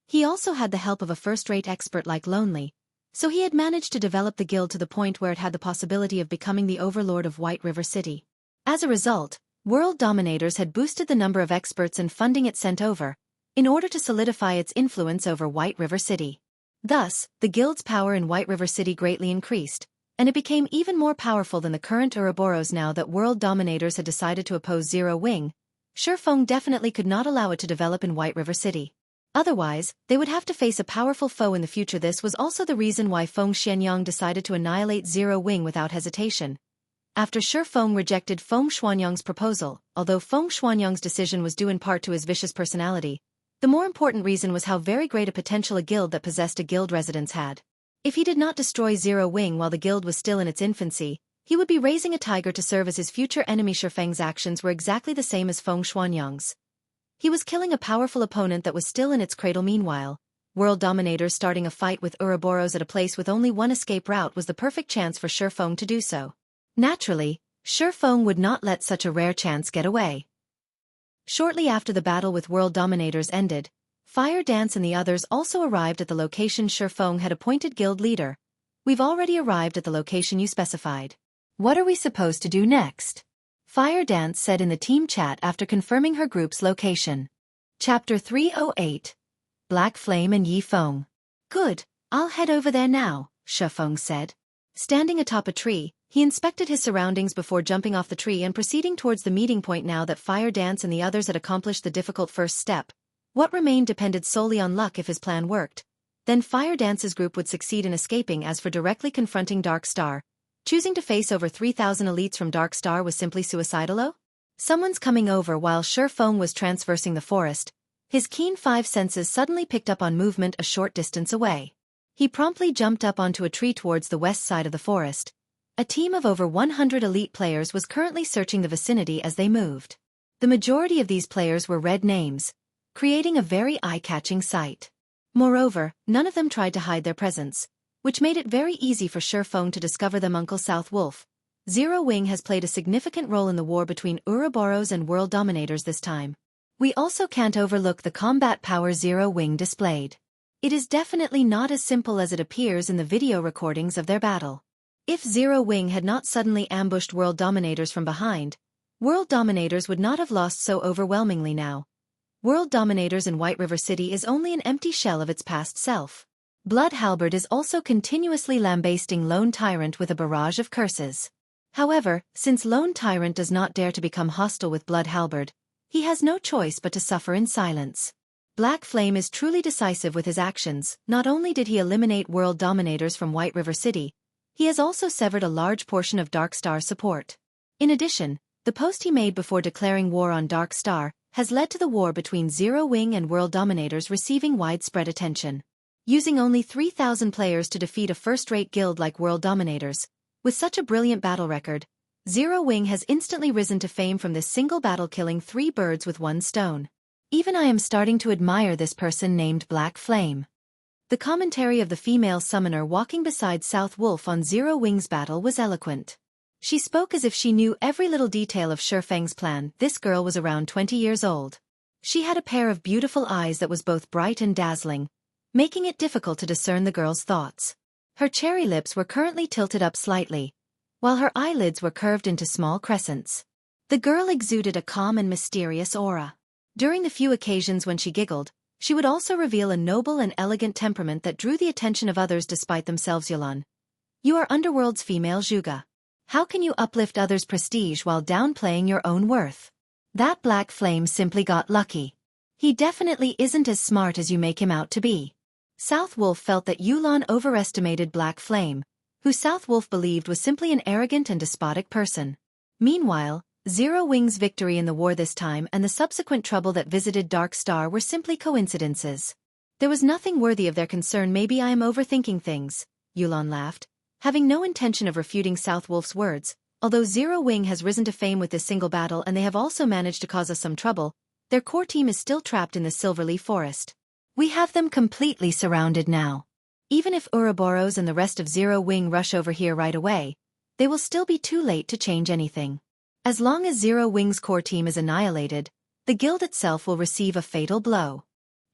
He also had the help of a first-rate expert like Lonely, so he had managed to develop the guild to the point where it had the possibility of becoming the overlord of White River City. As a result, world dominators had boosted the number of experts and funding it sent over, in order to solidify its influence over White River City. Thus, the guild's power in White River City greatly increased, and it became even more powerful than the current Ouroboros. Now that world dominators had decided to oppose Zero Wing, Shifeng definitely could not allow it to develop in White River City. Otherwise, they would have to face a powerful foe in the future. This was also the reason why Feng Xianyang decided to annihilate Zero Wing without hesitation. After Shifeng rejected Feng Xuanyang's proposal, although Feng Xuanyang's decision was due in part to his vicious personality, the more important reason was how very great a potential a guild that possessed a guild residence had. If he did not destroy Zero Wing while the guild was still in its infancy, he would be raising a tiger to serve as his future enemy. Shifeng's actions were exactly the same as Feng Xuanyang's. He was killing a powerful opponent that was still in its cradle. Meanwhile, world dominators starting a fight with Ouroboros at a place with only one escape route was the perfect chance for Shifeng to do so. Naturally, Shifeng would not let such a rare chance get away. Shortly after the battle with world dominators ended, Fire Dance and the others also arrived at the location Shifeng had appointed guild leader. We've already arrived at the location you specified. What are we supposed to do next? Fire Dance said in the team chat after confirming her group's location. Chapter 308. Black Flame and Yi Feng. Good, I'll head over there now, Shifeng said. Standing atop a tree, he inspected his surroundings before jumping off the tree and proceeding towards the meeting point. Now that Fire Dance and the others had accomplished the difficult first step, what remained depended solely on luck. If his plan worked, then Fire Dance's group would succeed in escaping. As for directly confronting Dark Star, choosing to face over 3,000 elites from Dark Star was simply suicidal. Oh? Someone's coming over. While Shifeng was traversing the forest, his keen five senses suddenly picked up on movement a short distance away. He promptly jumped up onto a tree towards the west side of the forest. A team of over 100 elite players was currently searching the vicinity as they moved. The majority of these players were red names, creating a very eye-catching sight. Moreover, none of them tried to hide their presence, which made it very easy for Shifeng to discover them. Uncle South Wolf, Zero Wing has played a significant role in the war between Ouroboros and world dominators this time. We also can't overlook the combat power Zero Wing displayed. It is definitely not as simple as it appears in the video recordings of their battle. If Zero Wing had not suddenly ambushed world dominators from behind, world dominators would not have lost so overwhelmingly. Now, world dominators in White River City is only an empty shell of its past self. Blood Halberd is also continuously lambasting Lone Tyrant with a barrage of curses. However, since Lone Tyrant does not dare to become hostile with Blood Halberd, he has no choice but to suffer in silence. Black Flame is truly decisive with his actions. Not only did he eliminate world dominators from White River City, he has also severed a large portion of Dark Star's support. In addition, the post he made before declaring war on Dark Star has led to the war between Zero Wing and world dominators receiving widespread attention. Using only 3,000 players to defeat a first-rate guild like world dominators, with such a brilliant battle record, Zero Wing has instantly risen to fame from this single battle, killing 3 birds with 1 stone. Even I am starting to admire this person named Black Flame. The commentary of the female summoner walking beside South Wolf on Zero Wing's battle was eloquent. She spoke as if she knew every little detail of Shifeng's plan. This girl was around 20 years old. She had a pair of beautiful eyes that was both bright and dazzling, making it difficult to discern the girl's thoughts. Her cherry lips were currently tilted up slightly, while her eyelids were curved into small crescents. The girl exuded a calm and mysterious aura. During the few occasions when she giggled, she would also reveal a noble and elegant temperament that drew the attention of others despite themselves. Yulan, you are Underworld's female Zhuge. How can you uplift others' prestige while downplaying your own worth? That Black Flame simply got lucky. He definitely isn't as smart as you make him out to be. South Wolf felt that Yulan overestimated Black Flame, who South Wolf believed was simply an arrogant and despotic person. Meanwhile, Zero Wing's victory in the war this time and the subsequent trouble that visited Dark Star were simply coincidences. There was nothing worthy of their concern. Maybe I am overthinking things, Yulan laughed, having no intention of refuting South Wolf's words. Although Zero Wing has risen to fame with this single battle and they have also managed to cause us some trouble, their core team is still trapped in the Silverleaf Forest. We have them completely surrounded now. Even if Ouroboros and the rest of Zero Wing rush over here right away, they will still be too late to change anything. As long as Zero Wing's core team is annihilated, the guild itself will receive a fatal blow.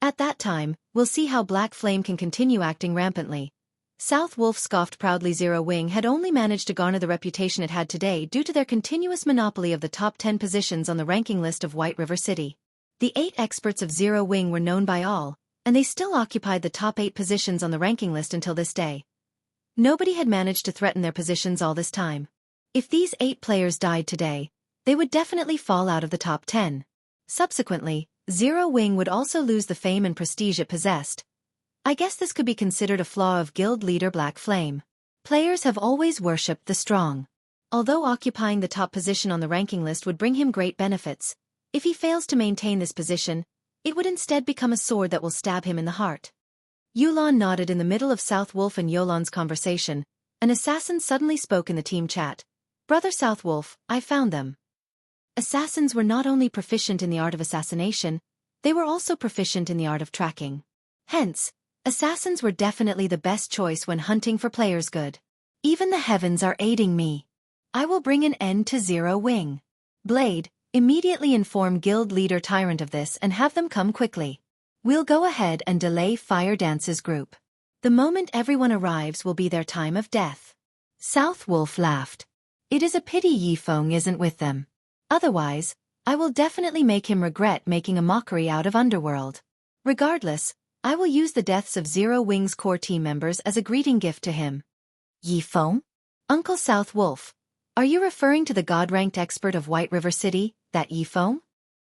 At that time, we'll see how Black Flame can continue acting rampantly. South Wolf scoffed proudly. Zero Wing had only managed to garner the reputation it had today due to their continuous monopoly of the top 10 positions on the ranking list of White River City. The 8 experts of Zero Wing were known by all, and they still occupied the top 8 positions on the ranking list until this day. Nobody had managed to threaten their positions all this time. If these 8 players died today, they would definitely fall out of the top 10. Subsequently, Zero Wing would also lose the fame and prestige it possessed. I guess this could be considered a flaw of guild leader Black Flame. Players have always worshipped the strong. Although occupying the top position on the ranking list would bring him great benefits, if he fails to maintain this position, it would instead become a sword that will stab him in the heart. Yulon nodded in the middle of South Wolf and Yolon's conversation. An assassin suddenly spoke in the team chat. "Brother South Wolf, I found them." Assassins were not only proficient in the art of assassination, they were also proficient in the art of tracking. Hence, assassins were definitely the best choice when hunting for players good. "Even the heavens are aiding me. I will bring an end to Zero Wing. Blade, immediately inform guild leader Tyrant of this and have them come quickly. We'll go ahead and delay Fire Dance's group. The moment everyone arrives will be their time of death." South Wolf laughed. "It is a pity Yifeng isn't with them. Otherwise, I will definitely make him regret making a mockery out of Underworld. Regardless, I will use the deaths of Zero Wing's core team members as a greeting gift to him." "Yifeng? Uncle South Wolf, are you referring to the god-ranked expert of White River City, that Yifeng?"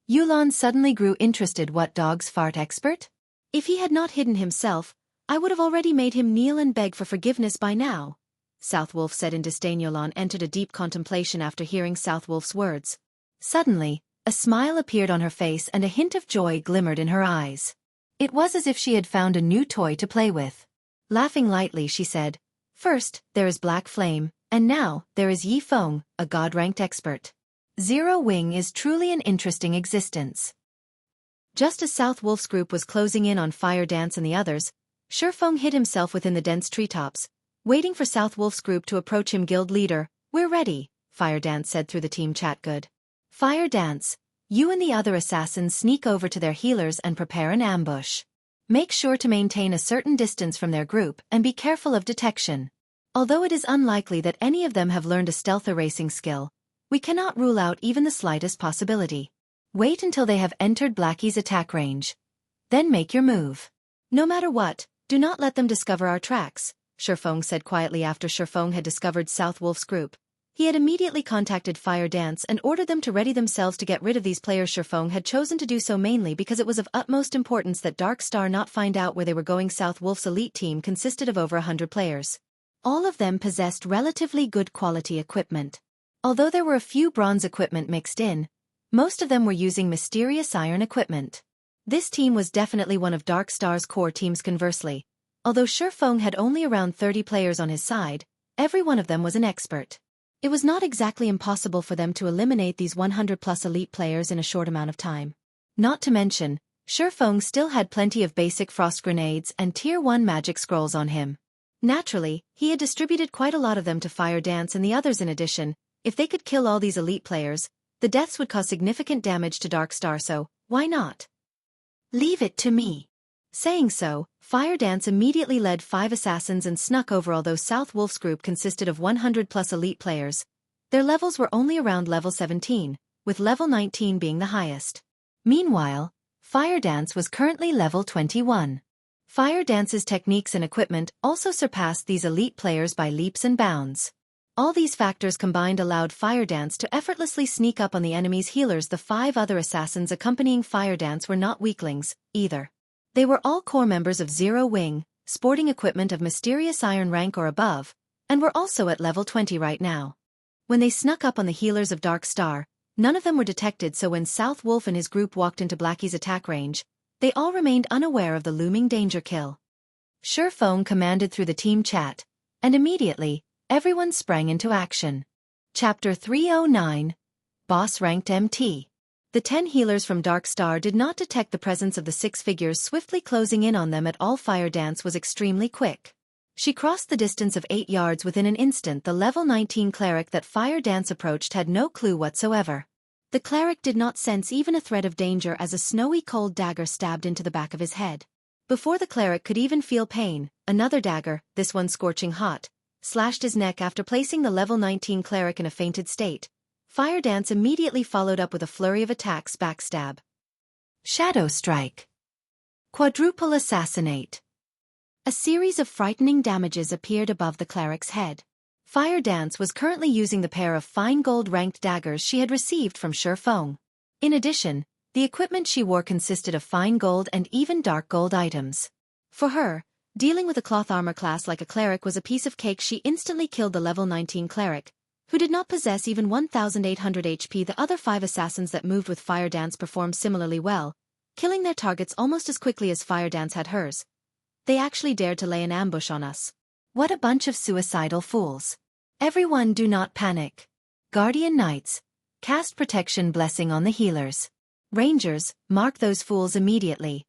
Yulon suddenly grew interested. "What dog's fart expert? If he had not hidden himself, I would have already made him kneel and beg for forgiveness by now," South Wolf said in disdain. Yulon entered a deep contemplation after hearing South Wolf's words. Suddenly, a smile appeared on her face and a hint of joy glimmered in her eyes. It was as if she had found a new toy to play with. Laughing lightly, she said, "First, there is Black Flame, and now, there is Yifeng, a god-ranked expert. Zero Wing is truly an interesting existence." Just as South Wolf's group was closing in on Fire Dance and the others, Shifeng hid himself within the dense treetops, waiting for South Wolf's group to approach him. "Guild leader, we're ready," Fire Dance said through the team chat. "Good. Fire Dance, you and the other assassins sneak over to their healers and prepare an ambush. Make sure to maintain a certain distance from their group and be careful of detection. Although it is unlikely that any of them have learned a stealth erasing skill, we cannot rule out even the slightest possibility. Wait until they have entered Blackie's attack range. Then make your move. No matter what, do not let them discover our tracks," Shifeng said quietly. After Shifeng had discovered South Wolf's group, he had immediately contacted Fire Dance and ordered them to ready themselves to get rid of these players. Shifeng had chosen to do so mainly because it was of utmost importance that Dark Star not find out where they were going. South Wolf's elite team consisted of over 100 players. All of them possessed relatively good quality equipment. Although there were a few bronze equipment mixed in, most of them were using mysterious iron equipment. This team was definitely one of Dark Star's core teams. Conversely, although Shifeng had only around 30 players on his side, every one of them was an expert. It was not exactly impossible for them to eliminate these 100-plus elite players in a short amount of time. Not to mention, Shifeng still had plenty of basic frost grenades and Tier 1 magic scrolls on him. Naturally, he had distributed quite a lot of them to Fire Dance and the others. In addition, if they could kill all these elite players, the deaths would cause significant damage to Dark Star, so why not? "Leave it to me." Saying so, Fire Dance immediately led 5 assassins and snuck over. Although South Wolf's group consisted of 100-plus elite players, their levels were only around level 17, with level 19 being the highest. Meanwhile, Fire Dance was currently level 21. Fire Dance's techniques and equipment also surpassed these elite players by leaps and bounds. All these factors combined allowed Fire Dance to effortlessly sneak up on the enemy's healers. The 5 other assassins accompanying Fire Dance were not weaklings, either. They were all core members of Zero Wing, sporting equipment of mysterious iron rank or above, and were also at level 20 right now. When they snuck up on the healers of Dark Star, none of them were detected, so when South Wolf and his group walked into Blackie's attack range, they all remained unaware of the looming danger kill. Shifeng commanded through the team chat, and immediately, everyone sprang into action. Chapter 309, Boss Ranked MT. The 10 healers from Dark Star did not detect the presence of the 6 figures swiftly closing in on them at all. Fire Dance was extremely quick. She crossed the distance of 8 yards within an instant. The level 19 cleric that Fire Dance approached had no clue whatsoever. The cleric did not sense even a threat of danger as a snowy cold dagger stabbed into the back of his head. Before the cleric could even feel pain, another dagger, this one scorching hot, slashed his neck after placing the level 19 cleric in a fainted state. Fire Dance immediately followed up with a flurry of attacks backstab. Shadow Strike. Quadruple Assassinate. A series of frightening damages appeared above the cleric's head. Fire Dance was currently using the pair of fine gold-ranked daggers she had received from Sure Feng. In addition, the equipment she wore consisted of fine gold and even dark gold items. For her, dealing with a cloth armor class like a cleric was a piece of cake. She instantly killed the level 19 cleric, who did not possess even 1,800 HP. The other 5 assassins that moved with Fire Dance performed similarly well, killing their targets almost as quickly as Fire Dance had hers. They actually dared to lay an ambush on us. What a bunch of suicidal fools. Everyone, do not panic. Guardian Knights, cast protection blessing on the healers. Rangers, mark those fools immediately.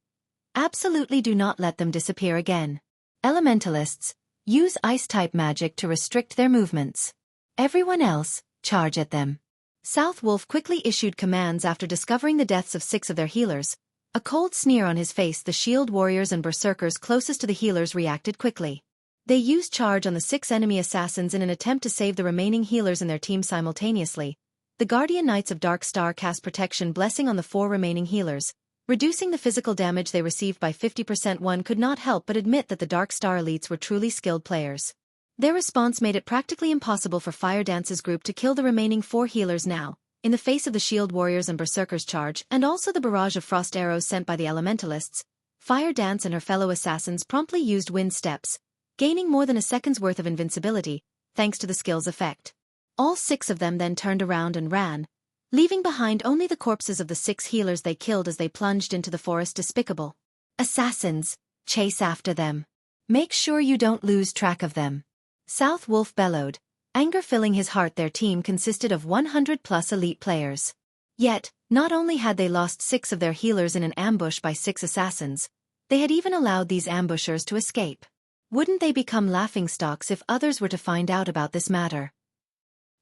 Absolutely do not let them disappear again. Elementalists, use ice-type magic to restrict their movements. Everyone else, charge at them. South Wolf quickly issued commands after discovering the deaths of 6 of their healers. A cold sneer on his face, the shield warriors and berserkers closest to the healers reacted quickly. They used charge on the 6 enemy assassins in an attempt to save the remaining healers in their team simultaneously. The Guardian Knights of Dark Star cast protection blessing on the 4 remaining healers, reducing the physical damage they received by 50%. One could not help but admit that the Dark Star elites were truly skilled players. Their response made it practically impossible for Fire Dance's group to kill the remaining 4 healers now, in the face of the shield warriors and berserkers' charge and also the barrage of frost arrows sent by the elementalists. Fire Dance and her fellow assassins promptly used wind steps, gaining more than a second's worth of invincibility, thanks to the skill's effect. All 6 of them then turned around and ran, leaving behind only the corpses of the 6 healers they killed as they plunged into the forest. Despicable assassins, chase after them. Make sure you don't lose track of them. South Wolf bellowed, anger filling his heart. Their team consisted of 100+ elite players. Yet, not only had they lost 6 of their healers in an ambush by 6 assassins, they had even allowed these ambushers to escape. Wouldn't they become laughingstocks if others were to find out about this matter?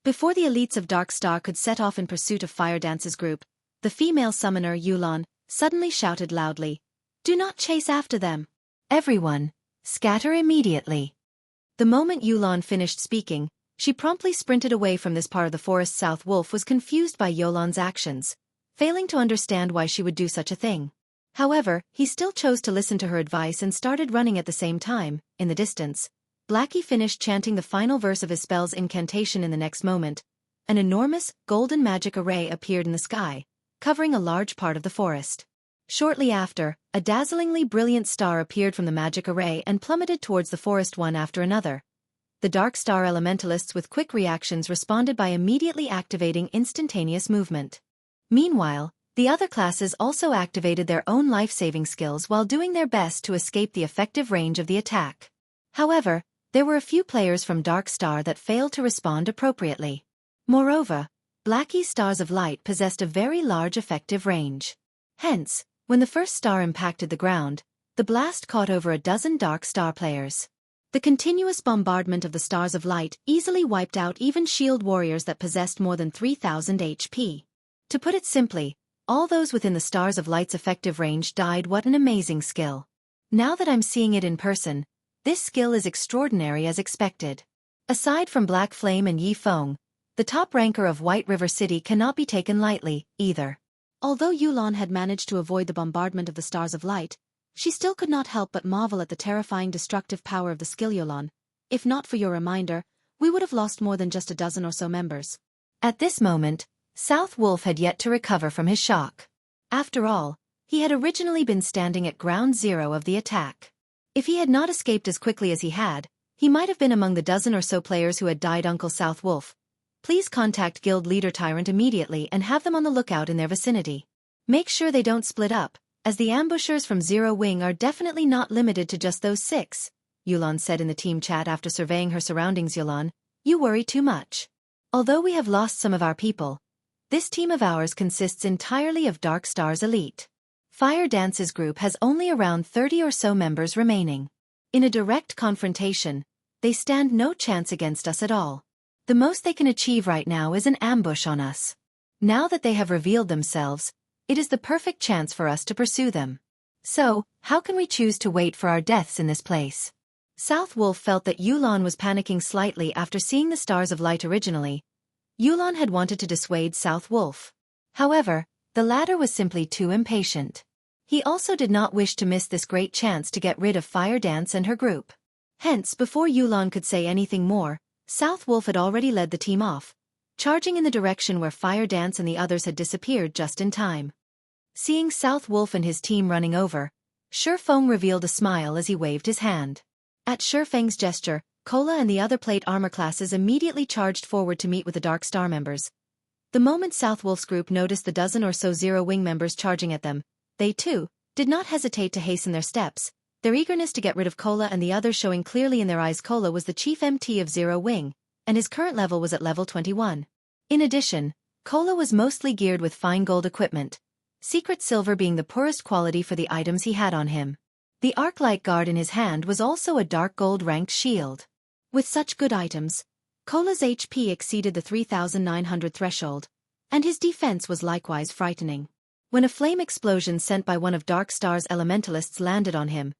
Before the elites of Dark Star could set off in pursuit of Fire Dance's group, the female summoner Yulan suddenly shouted loudly, "Do not chase after them! Everyone, scatter immediately!" The moment Yulan finished speaking, she promptly sprinted away from this part of the forest. South Wolf was confused by Yulan's actions, failing to understand why she would do such a thing. However, he still chose to listen to her advice and started running at the same time. In the distance, Blackie finished chanting the final verse of his spell's incantation. In the next moment, an enormous, golden magic array appeared in the sky, covering a large part of the forest. Shortly after, a dazzlingly brilliant star appeared from the magic array and plummeted towards the forest one after another. The Dark Star elementalists with quick reactions responded by immediately activating instantaneous movement. Meanwhile, the other classes also activated their own life-saving skills while doing their best to escape the effective range of the attack. However, there were a few players from Dark Star that failed to respond appropriately. Moreover, Blackie's stars of light possessed a very large effective range. Hence, when the first star impacted the ground, the blast caught over a dozen Dark Star players. The continuous bombardment of the stars of light easily wiped out even shield warriors that possessed more than 3,000 HP. To put it simply, all those within the stars of light's effective range died. What an amazing skill. Now that I'm seeing it in person, this skill is extraordinary as expected. Aside from Black Flame and Yi Feng, the top ranker of White River City cannot be taken lightly, either. Although Yulan had managed to avoid the bombardment of the stars of light, she still could not help but marvel at the terrifying destructive power of the skill. Yulan, if not for your reminder, we would have lost more than just a dozen or so members. At this moment, South Wolf had yet to recover from his shock. After all, he had originally been standing at ground zero of the attack. If he had not escaped as quickly as he had, he might have been among the dozen or so players who had died. Uncle South Wolf, please contact Guild Leader Tyrant immediately and have them on the lookout in their vicinity. Make sure they don't split up, as the ambushers from Zero Wing are definitely not limited to just those 6, Yulan said in the team chat after surveying her surroundings. Yulan, you worry too much. Although we have lost some of our people, this team of ours consists entirely of Dark Star's elite. Fire Dance's group has only around 30 or so members remaining. In a direct confrontation, they stand no chance against us at all. The most they can achieve right now is an ambush on us. Now that they have revealed themselves, it is the perfect chance for us to pursue them. So, how can we choose to wait for our deaths in this place? South Wolf felt that Yulon was panicking slightly after seeing the stars of light originally. Yulon had wanted to dissuade South Wolf. However, the latter was simply too impatient. He also did not wish to miss this great chance to get rid of Fire Dance and her group. Hence, before Yulon could say anything more, South Wolf had already led the team off, charging in the direction where Fire Dance and the others had disappeared just in time. Seeing South Wolf and his team running over, Shifeng revealed a smile as he waved his hand. At Shifeng's gesture, Kola and the other plate armor classes immediately charged forward to meet with the Dark Star members. The moment South Wolf's group noticed the dozen or so Zero Wing members charging at them, they, too, did not hesitate to hasten their steps, their eagerness to get rid of Kola and the others showing clearly in their eyes. Kola was the chief MT of Zero Wing, and his current level was at level 21. In addition, Kola was mostly geared with fine gold equipment, secret silver being the poorest quality for the items he had on him. The Arc-Light Guard in his hand was also a dark gold ranked shield. With such good items, Kola's HP exceeded the 3,900 threshold, and his defense was likewise frightening. When a flame explosion sent by one of Dark Star's elementalists landed on him,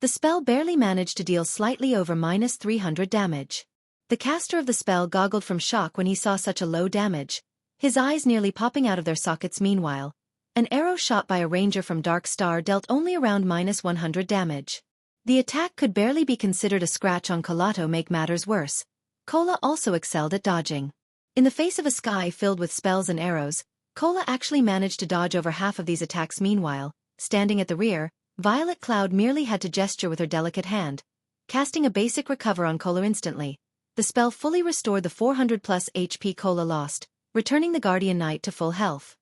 the spell barely managed to deal slightly over -300 damage. The caster of the spell goggled from shock when he saw such a low damage, his eyes nearly popping out of their sockets. Meanwhile, an arrow shot by a ranger from Dark Star dealt only around -100 damage. The attack could barely be considered a scratch on Kola. To make matters worse, Kola also excelled at dodging. In the face of a sky filled with spells and arrows, Kola actually managed to dodge over half of these attacks. Meanwhile, standing at the rear, Violet Cloud merely had to gesture with her delicate hand, casting a basic recover on Kola instantly. The spell fully restored the 400+ HP Kola lost, returning the Guardian Knight to full health.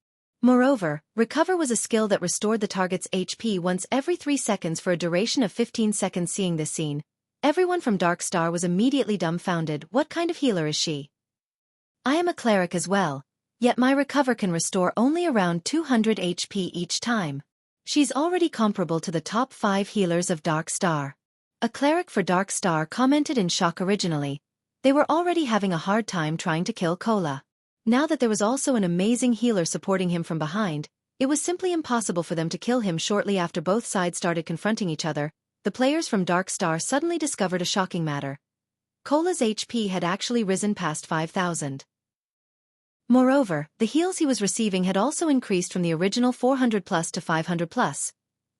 Moreover, recover was a skill that restored the target's HP once every 3 seconds for a duration of 15 seconds. Seeing this scene, everyone from Dark Star was immediately dumbfounded. What kind of healer is she? I am a cleric as well, yet my recover can restore only around 200 HP each time. She's already comparable to the top 5 healers of Dark Star. A cleric for Dark Star commented in shock. Originally, they were already having a hard time trying to kill Kola. Now that there was also an amazing healer supporting him from behind, it was simply impossible for them to kill him. Shortly after both sides started confronting each other, the players from Dark Star suddenly discovered a shocking matter. Kola's HP had actually risen past 5,000. Moreover, the heals he was receiving had also increased from the original 400+ to 500+,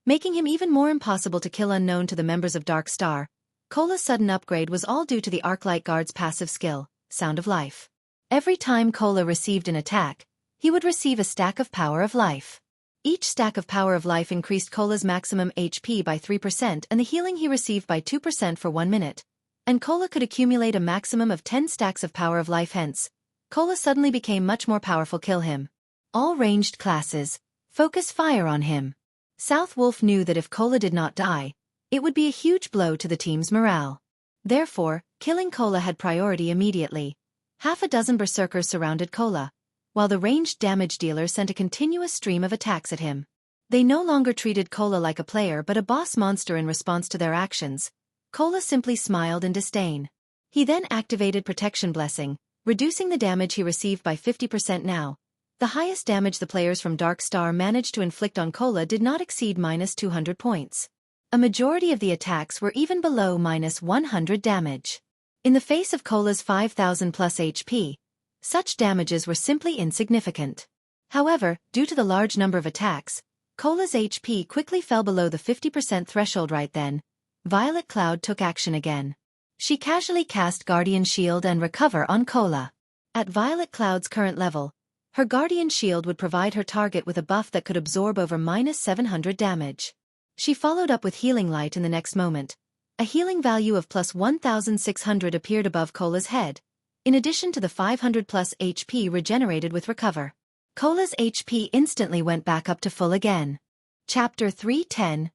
making him even more impossible to kill. Unknown to the members of Dark Star, Kola's sudden upgrade was all due to the Arc-Light Guard's passive skill, Sound of Life. Every time Kola received an attack, he would receive a stack of Power of Life. Each stack of Power of Life increased Kola's maximum HP by 3% and the healing he received by 2% for 1 minute, and Kola could accumulate a maximum of 10 stacks of Power of Life. Hence, Kola suddenly became much more powerful. Kill him. All ranged classes, focus fire on him. South Wolf knew that if Kola did not die, it would be a huge blow to the team's morale. Therefore, killing Kola had priority immediately. Half a dozen berserkers surrounded Kola, while the ranged damage dealer sent a continuous stream of attacks at him. They no longer treated Kola like a player but a boss monster. In response to their actions, Kola simply smiled in disdain. He then activated Protection Blessing, reducing the damage he received by 50%. Now, the highest damage the players from Dark Star managed to inflict on Kola did not exceed -200 points. A majority of the attacks were even below -100 damage. In the face of Kola's 5,000+ HP, such damages were simply insignificant. However, due to the large number of attacks, Kola's HP quickly fell below the 50% threshold. Right then, Violet Cloud took action again. She casually cast Guardian Shield and Recover on Kola. At Violet Cloud's current level, her Guardian Shield would provide her target with a buff that could absorb over -700 damage. She followed up with Healing Light in the next moment. A healing value of +1,600 appeared above Kola's head, in addition to the 500+ HP regenerated with Recover. Kola's HP instantly went back up to full again. Chapter 310.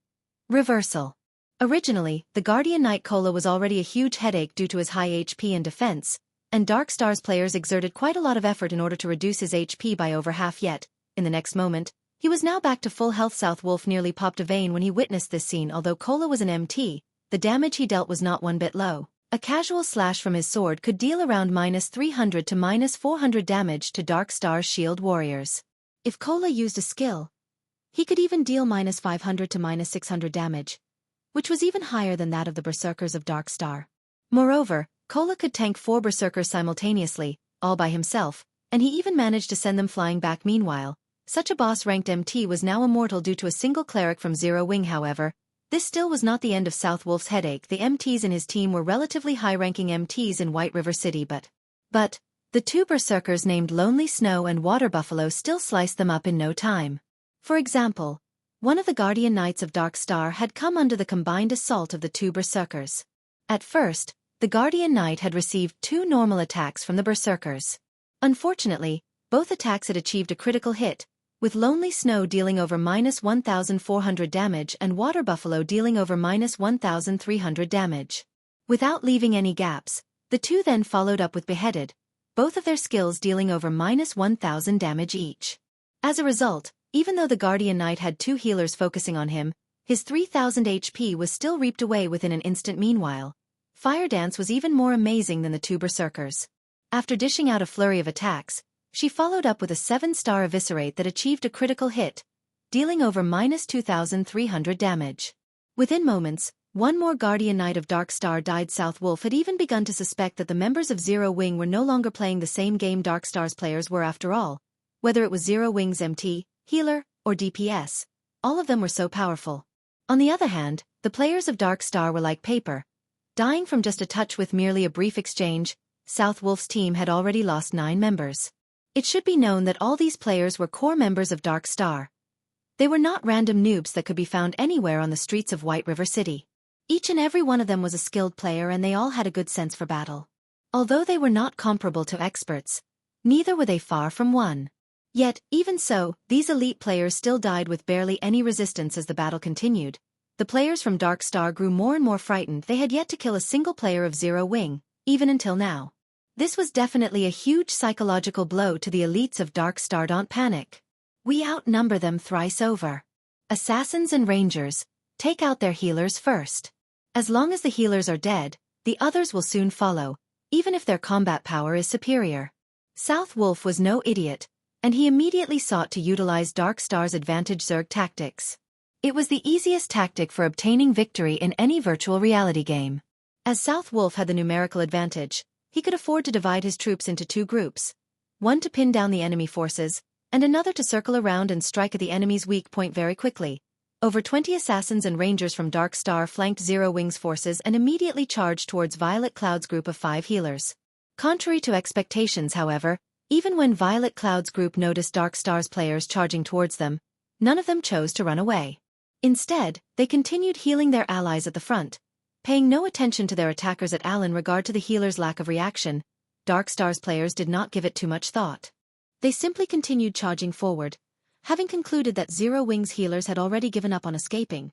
Reversal. Originally, the Guardian Knight Kola was already a huge headache due to his high HP and defense, and Dark Star's players exerted quite a lot of effort in order to reduce his HP by over half. Yet, in the next moment, he was now back to full health. South Wolf nearly popped a vein when he witnessed this scene. Although Kola was an MT, the damage he dealt was not one bit low. A casual slash from his sword could deal around -300 to -400 damage to Dark Star's shield warriors. If Kola used a skill, He could even deal -500 to -600 damage, which was even higher than that of the Berserkers of Dark Star. Moreover, Cola could tank 4 Berserkers simultaneously, all by himself, and he even managed to send them flying back meanwhile. Such a boss-ranked MT was now immortal due to a single cleric from Zero Wing. However, this still was not the end of South Wolf's headache. The MTs in his team were relatively high-ranking MTs in White River City, but the 2 Berserkers named Lonely Snow and Water Buffalo still sliced them up in no time. For example, one of the Guardian Knights of Dark Star had come under the combined assault of the 2 Berserkers. At first, the Guardian Knight had received 2 normal attacks from the Berserkers. Unfortunately, both attacks had achieved a critical hit, with Lonely Snow dealing over -1,400 damage and Water Buffalo dealing over -1,300 damage. Without leaving any gaps, the 2 then followed up with Beheaded, both of their skills dealing over -1,000 damage each. As a result, even though the Guardian Knight had 2 healers focusing on him, his 3,000 HP was still reaped away within an instant. Meanwhile, Fire Dance was even more amazing than the 2 Berserkers. After dishing out a flurry of attacks, she followed up with a 7-star Eviscerate that achieved a critical hit, dealing over -2,300 damage. Within moments, one more Guardian Knight of Dark Star died. South Wolf had even begun to suspect that the members of Zero Wing were no longer playing the same game Dark Star's players were. After all, whether it was Zero Wing's MT, healer, or DPS, all of them were so powerful. On the other hand, the players of Dark Star were like paper, dying from just a touch. With merely a brief exchange, South Wolf's team had already lost 9 members. It should be known that all these players were core members of Dark Star. They were not random noobs that could be found anywhere on the streets of White River City. Each and every one of them was a skilled player, and they all had a good sense for battle. Although they were not comparable to experts, neither were they far from one. Yet, even so, these elite players still died with barely any resistance as the battle continued. The players from Dark Star grew more and more frightened. They had yet to kill a single player of Zero Wing, even until now. This was definitely a huge psychological blow to the elites of Dark Star. Don't panic. We outnumber them thrice over. Assassins and Rangers, take out their healers first. As long as the healers are dead, the others will soon follow, even if their combat power is superior. South Wolf was no idiot, and he immediately sought to utilize Dark Star's advantage Zerg tactics. It was the easiest tactic for obtaining victory in any virtual reality game. As South Wolf had the numerical advantage, he could afford to divide his troops into 2 groups, one to pin down the enemy forces, and another to circle around and strike at the enemy's weak point very quickly. Over 20 assassins and rangers from Dark Star flanked Zero Wing's forces and immediately charged towards Violet Cloud's group of 5 healers. Contrary to expectations, however, even when Violet Cloud's group noticed Dark Star's players charging towards them, none of them chose to run away. Instead, they continued healing their allies at the front, paying no attention to their attackers at all. In regard to the healers' lack of reaction, Dark Star's players did not give it too much thought. They simply continued charging forward, having concluded that Zero Wing's healers had already given up on escaping.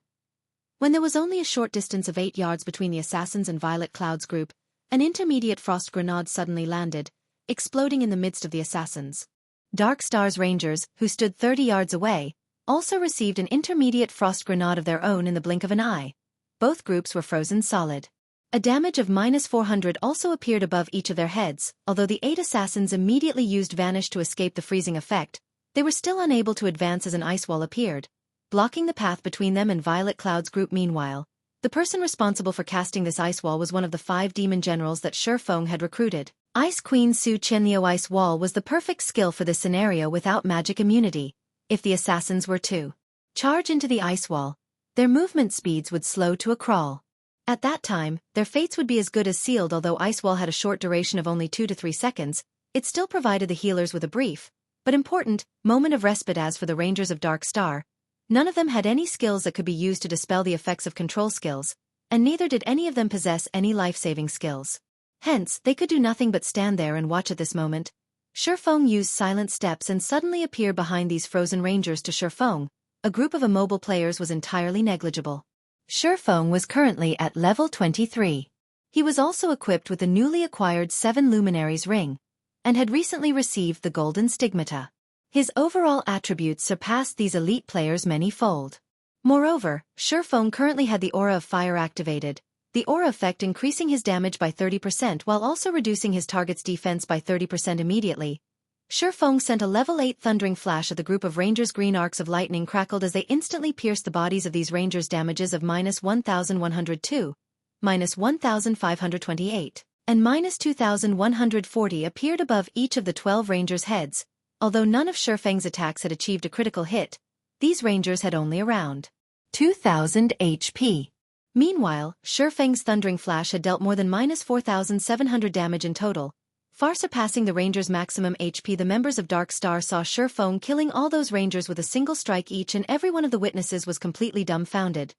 When there was only a short distance of 8 yards between the assassins and Violet Cloud's group, an intermediate frost grenade suddenly landed, exploding in the midst of the assassins. Dark Star's rangers, who stood 30 yards away, also received an intermediate frost grenade of their own in the blink of an eye. Both groups were frozen solid. A damage of -400 also appeared above each of their heads. Although the 8 assassins immediately used Vanish to escape the freezing effect, they were still unable to advance as an ice wall appeared, blocking the path between them and Violet Cloud's group. Meanwhile, the person responsible for casting this ice wall was one of the 5 demon generals that Shi Feng had recruited. Ice Queen Su Qianliu. Ice wall was the perfect skill for this scenario without magic immunity. If the assassins were to charge into the ice wall, their movement speeds would slow to a crawl. At that time, their fates would be as good as sealed. Although Ice Wall had a short duration of only 2 to 3 seconds, it still provided the healers with a brief, but important, moment of respite. As for the Rangers of Dark Star, none of them had any skills that could be used to dispel the effects of control skills, and neither did any of them possess any life-saving skills. Hence, they could do nothing but stand there and watch. At this moment, Shi Feng used silent steps and suddenly appeared behind these frozen Rangers. To Shi Feng, a group of immobile players was entirely negligible. Shi Feng was currently at level 23. He was also equipped with the newly acquired 7 Luminaries ring, and had recently received the Golden Stigmata. His overall attributes surpassed these elite players many-fold. Moreover, Shi Feng currently had the Aura of Fire activated, the aura effect increasing his damage by 30% while also reducing his target's defense by 30% immediately. Feng sent a level 8 thundering flash at the group of rangers. Green arcs of lightning crackled as they instantly pierced the bodies of these rangers. Damages of -1,102, -1,528, and -2,140 appeared above each of the 12 rangers' heads. Although none of Feng's attacks had achieved a critical hit, these rangers had only around 2,000 HP. Meanwhile, Feng's thundering flash had dealt more than -4,700 damage in total, far surpassing the rangers' maximum HP. The members of Dark Star saw Feng killing all those rangers with a single strike each, and every one of the witnesses was completely dumbfounded.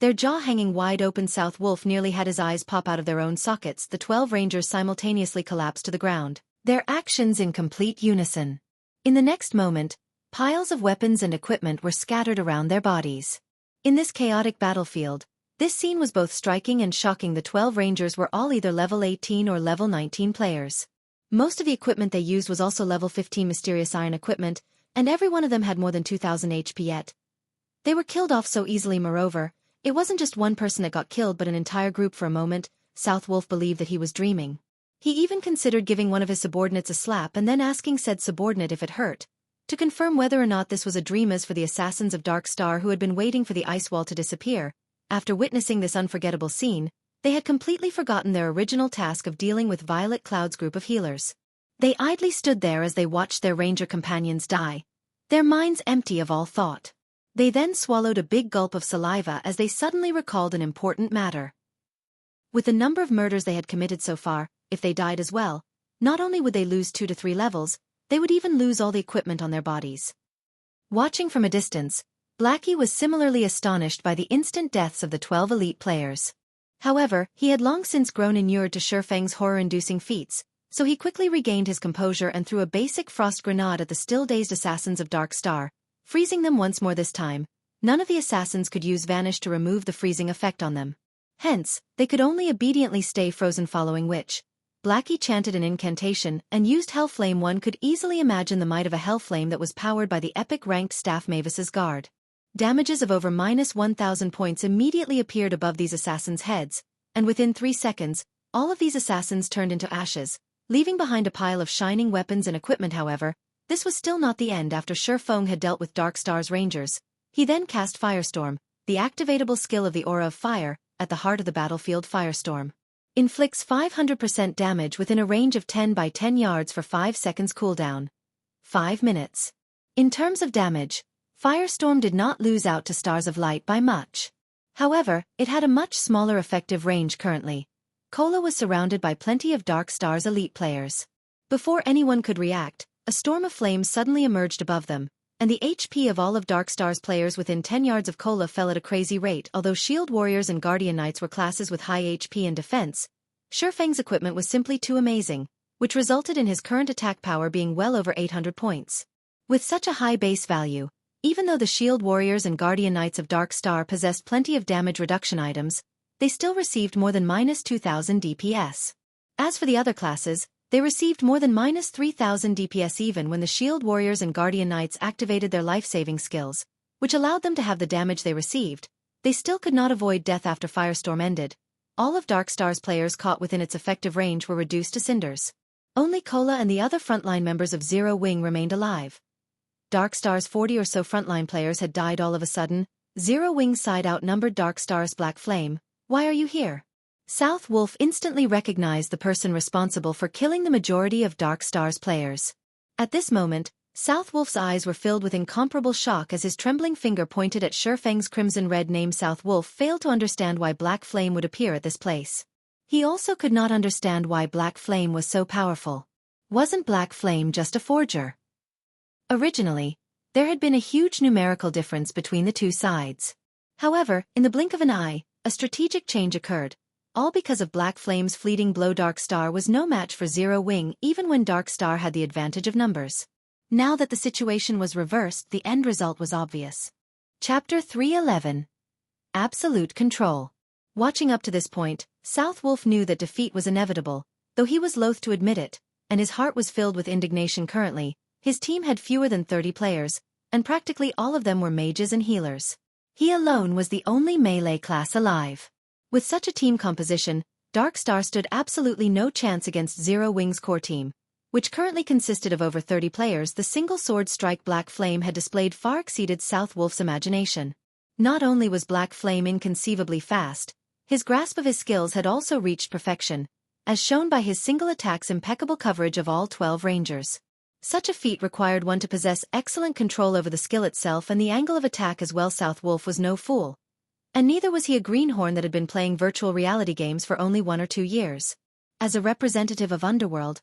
Their jaw hanging wide open. South Wolf nearly had his eyes pop out of their own sockets. The 12 rangers simultaneously collapsed to the ground, their actions in complete unison. In the next moment, piles of weapons and equipment were scattered around their bodies. In this chaotic battlefield, this scene was both striking and shocking. The 12 rangers were all either level 18 or level 19 players. Most of the equipment they used was also level 15 mysterious iron equipment, and every one of them had more than 2,000 HP yet. They were killed off so easily. Moreover, it wasn't just one person that got killed but an entire group. For a moment, South Wolf believed that he was dreaming. He even considered giving one of his subordinates a slap and then asking said subordinate if it hurt, to confirm whether or not this was a dream. As for the assassins of Dark Star who had been waiting for the ice wall to disappear, after witnessing this unforgettable scene, they had completely forgotten their original task of dealing with Violet Cloud's group of healers. They idly stood there as they watched their ranger companions die, their minds empty of all thought. They then swallowed a big gulp of saliva as they suddenly recalled an important matter. With the number of murders they had committed so far, if they died as well, not only would they lose 2 to 3 levels, they would even lose all the equipment on their bodies. Watching from a distance, Blackie was similarly astonished by the instant deaths of the 12 elite players. However, he had long since grown inured to Feng's horror-inducing feats, so he quickly regained his composure and threw a basic frost grenade at the still-dazed assassins of Dark Star, freezing them once more. This time, none of the assassins could use Vanish to remove the freezing effect on them. Hence, they could only obediently stay frozen, following which, Blackie chanted an incantation and used Hellflame. One could easily imagine the might of a Hellflame that was powered by the epic-ranked staff Mavis's guard. Damages of over -1,000 points immediately appeared above these assassins' heads, and within 3 seconds, all of these assassins turned into ashes, leaving behind a pile of shining weapons and equipment. However, this was still not the end. After Feng had dealt with Dark Star's rangers, he then cast Firestorm, the activatable skill of the Aura of Fire, at the heart of the battlefield. Firestorm inflicts 500% damage within a range of 10 by 10 yards for 5 seconds cooldown. 5 minutes. In terms of damage, Firestorm did not lose out to Stars of Light by much. However, it had a much smaller effective range currently. Cola was surrounded by plenty of Dark Star's elite players. Before anyone could react, a storm of flames suddenly emerged above them, and the HP of all of Dark Star's players within 10 yards of Cola fell at a crazy rate. Although Shield Warriors and Guardian Knights were classes with high HP and defense, Feng's equipment was simply too amazing, which resulted in his current attack power being well over 800 points. With such a high base value, even though the Shield Warriors and Guardian Knights of Dark Star possessed plenty of damage reduction items, they still received more than -2,000 DPS. As for the other classes, they received more than -3,000 DPS. Even when the Shield Warriors and Guardian Knights activated their life-saving skills, which allowed them to have the damage they received, they still could not avoid death. After Firestorm ended, all of Dark Star's players caught within its effective range were reduced to cinders. Only Cola and the other frontline members of Zero Wing remained alive. Dark Star's 40 or so frontline players had died all of a sudden. Zero Wing's side outnumbered Dark Star's Black Flame. "Why are you here?" South Wolf instantly recognized the person responsible for killing the majority of Dark Star's players. At this moment, South Wolf's eyes were filled with incomparable shock as his trembling finger pointed at Feng's crimson red name. South Wolf failed to understand why Black Flame would appear at this place. He also could not understand why Black Flame was so powerful. Wasn't Black Flame just a forger? Originally, there had been a huge numerical difference between the two sides. However, in the blink of an eye, a strategic change occurred, all because of Black Flame's fleeting blow. Dark Star was no match for Zero Wing even when Dark Star had the advantage of numbers. Now that the situation was reversed, the end result was obvious. Chapter 311. Absolute Control. Watching up to this point, South Wolf knew that defeat was inevitable, though he was loath to admit it, and his heart was filled with indignation. Currently, his team had fewer than 30 players, and practically all of them were mages and healers. He alone was the only melee class alive. With such a team composition, Dark Star stood absolutely no chance against Zero Wing's core team, which currently consisted of over 30 players, the single sword strike Black Flame had displayed far exceeded South Wolf's imagination. Not only was Black Flame inconceivably fast, his grasp of his skills had also reached perfection, as shown by his single attack's impeccable coverage of all 12 rangers. Such a feat required one to possess excellent control over the skill itself and the angle of attack as well. South Wolf was no fool. And neither was he a greenhorn that had been playing virtual reality games for only 1 or 2 years. As a representative of Underworld,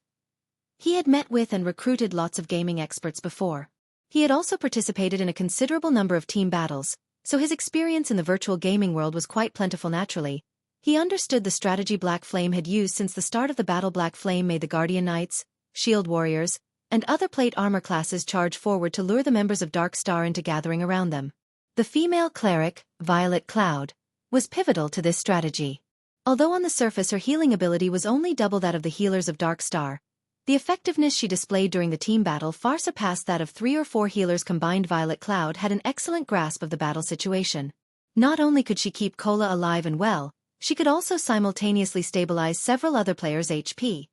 he had met with and recruited lots of gaming experts before. He had also participated in a considerable number of team battles, so his experience in the virtual gaming world was quite plentiful naturally. He understood the strategy Black Flame had used since the start of the battle. Black Flame made the Guardian Knights, Shield Warriors, and other plate armor classes charge forward to lure the members of Dark Star into gathering around them. The female cleric, Violet Cloud, was pivotal to this strategy. Although on the surface her healing ability was only double that of the healers of Dark Star, the effectiveness she displayed during the team battle far surpassed that of 3 or 4 healers combined. Violet Cloud had an excellent grasp of the battle situation. Not only could she keep Cola alive and well, she could also simultaneously stabilize several other players' HP.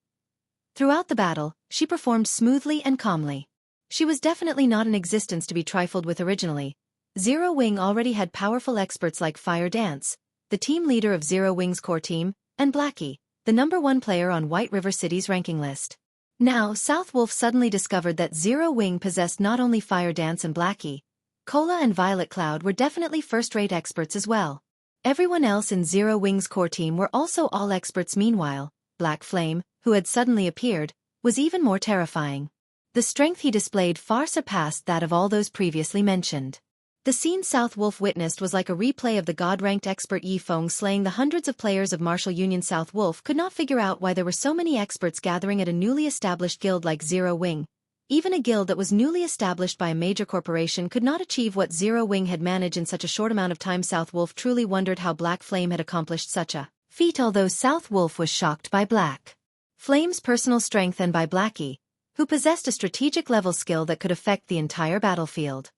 Throughout the battle, she performed smoothly and calmly. She was definitely not an existence to be trifled with originally. Zero Wing already had powerful experts like Fire Dance, the team leader of Zero Wing's core team, and Blackie, the #1 player on White River City's ranking list. Now, South Wolf suddenly discovered that Zero Wing possessed not only Fire Dance and Blackie, Cola and Violet Cloud were definitely first-rate experts as well. Everyone else in Zero Wing's core team were also all experts. Meanwhile, Black Flame, who had suddenly appeared, was even more terrifying. The strength he displayed far surpassed that of all those previously mentioned. The scene South Wolf witnessed was like a replay of the god-ranked expert Yi Feng slaying the hundreds of players of Martial Union. South Wolf could not figure out why there were so many experts gathering at a newly established guild like Zero Wing. Even a guild that was newly established by a major corporation could not achieve what Zero Wing had managed in such a short amount of time. South Wolf truly wondered how Black Flame had accomplished such a feat, although South Wolf was shocked by Black Flame's personal strength and by Blackie, who possessed a strategic-level skill that could affect the entire battlefield.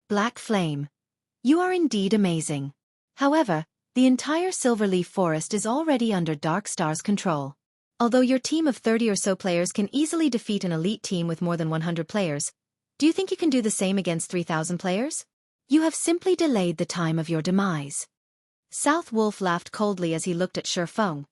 Black Flame, you are indeed amazing. However, the entire Silverleaf Forest is already under Dark Star's control. Although your team of 30 or so players can easily defeat an elite team with more than 100 players, do you think you can do the same against 3,000 players? You have simply delayed the time of your demise. South Wolf laughed coldly as he looked at Shi Feng,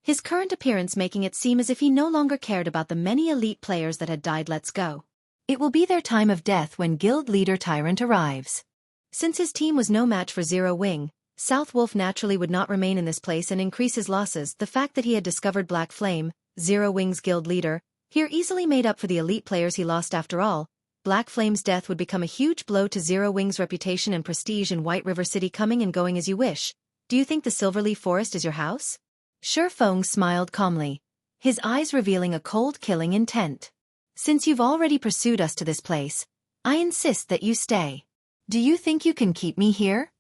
his current appearance making it seem as if he no longer cared about the many elite players that had died. Let's go. It will be their time of death when Guild Leader Tyrant arrives. Since his team was no match for Zero Wing, South Wolf naturally would not remain in this place and increase his losses. The fact that he had discovered Black Flame, Zero Wing's guild leader, here easily made up for the elite players he lost. After all, Black Flame's death would become a huge blow to Zero Wing's reputation and prestige in White River City. Coming and going as you wish. Do you think the Silverleaf Forest is your house? Shi Feng smiled calmly, his eyes revealing a cold killing intent. Since you've already pursued us to this place, I insist that you stay. Do you think you can keep me here?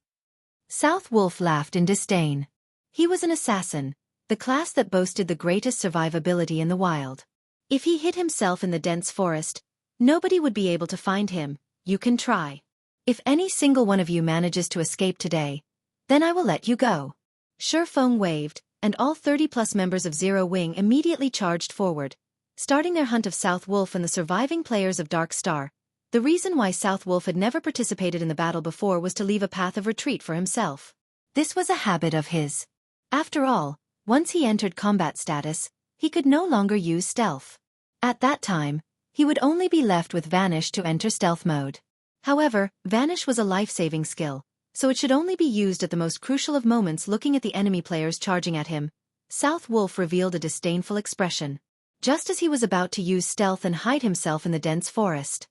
South Wolf laughed in disdain. He was an assassin, the class that boasted the greatest survivability in the wild. If he hid himself in the dense forest, nobody would be able to find him. You can try. If any single one of you manages to escape today, then I will let you go. Shi Feng waved, and all 30-plus members of Zero Wing immediately charged forward, starting their hunt of South Wolf and the surviving players of Dark Star. The reason why South Wolf had never participated in the battle before was to leave a path of retreat for himself. This was a habit of his. After all, once he entered combat status, he could no longer use stealth. At that time, he would only be left with Vanish to enter stealth mode. However, Vanish was a life-saving skill, so it should only be used at the most crucial of moments. Looking at the enemy players charging at him, South Wolf revealed a disdainful expression, just as he was about to use stealth and hide himself in the dense forest.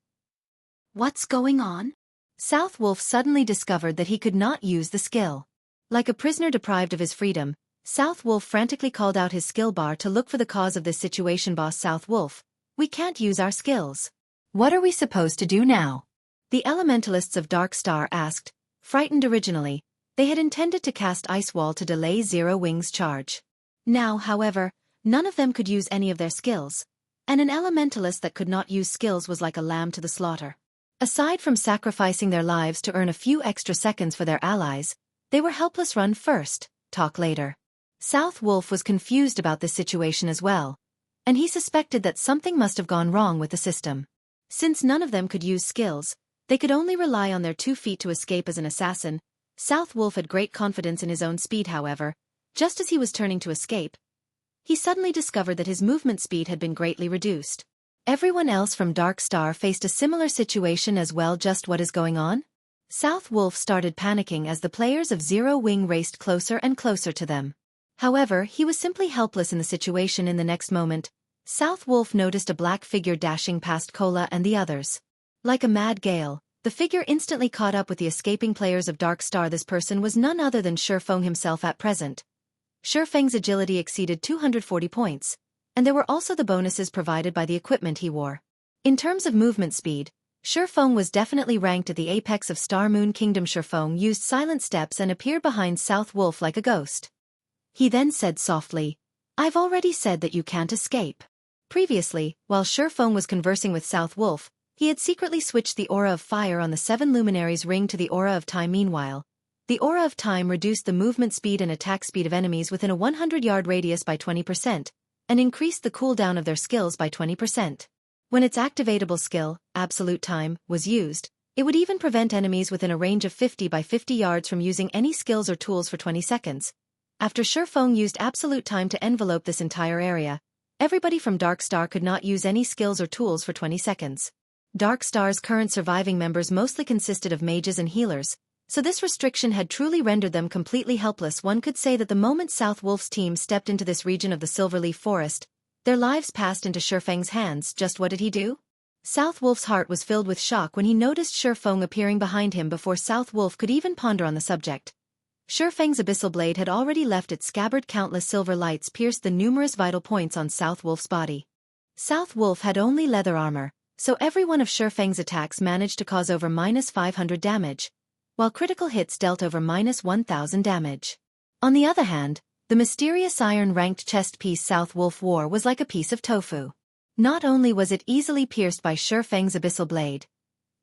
What's going on? South Wolf suddenly discovered that he could not use the skill. Like a prisoner deprived of his freedom, South Wolf frantically called out his skill bar to look for the cause of this situation. Boss South Wolf, we can't use our skills. What are we supposed to do now? The elementalists of Dark Star asked, frightened. Originally, they had intended to cast Ice Wall to delay Zero Wing's charge. Now, however, none of them could use any of their skills, and an elementalist that could not use skills was like a lamb to the slaughter. Aside from sacrificing their lives to earn a few extra seconds for their allies, they were helpless. Run first, talk later. South Wolf was confused about this situation as well, and he suspected that something must have gone wrong with the system. Since none of them could use skills, they could only rely on their 2 feet to escape as an assassin. South Wolf had great confidence in his own speed, however. Just as he was turning to escape, he suddenly discovered that his movement speed had been greatly reduced. Everyone else from Dark Star faced a similar situation as well. Just what is going on? South Wolf started panicking as the players of Zero Wing raced closer and closer to them. However, he was simply helpless in the situation. In the next moment, South Wolf noticed a black figure dashing past Cola and the others. Like a mad gale, the figure instantly caught up with the escaping players of Dark Star. This person was none other than Shifeng himself at present. Shifeng's agility exceeded 240 points, and there were also the bonuses provided by the equipment he wore. In terms of movement speed, Shifeng was definitely ranked at the apex of Star Moon Kingdom. Shifeng used silent steps and appeared behind South Wolf like a ghost. He then said softly, "I've already said that you can't escape." Previously, while Shifeng was conversing with South Wolf, he had secretly switched the aura of fire on the 7 luminaries ring to the aura of time. Meanwhile, the aura of time reduced the movement speed and attack speed of enemies within a 100-yard radius by 20%, and increased the cooldown of their skills by 20%. When its activatable skill, Absolute Time, was used, it would even prevent enemies within a range of 50 by 50 yards from using any skills or tools for 20 seconds. After Shifeng used Absolute Time to envelope this entire area, everybody from Dark Star could not use any skills or tools for 20 seconds. Dark Star's current surviving members mostly consisted of mages and healers, so this restriction had truly rendered them completely helpless. One could say that the moment South Wolf's team stepped into this region of the Silverleaf Forest, their lives passed into Shifeng's hands. Just what did he do? South Wolf's heart was filled with shock when he noticed Shifeng appearing behind him before South Wolf could even ponder on the subject. Shifeng's abyssal blade had already left its scabbard. Countless silver lights pierced the numerous vital points on South Wolf's body. South Wolf had only leather armor, so every one of Shifeng's attacks managed to cause over -500 damage, while critical hits dealt over -1000 damage. On the other hand, the mysterious iron-ranked chest piece South Wolf wore was like a piece of tofu. Not only was it easily pierced by Shifeng's abyssal blade,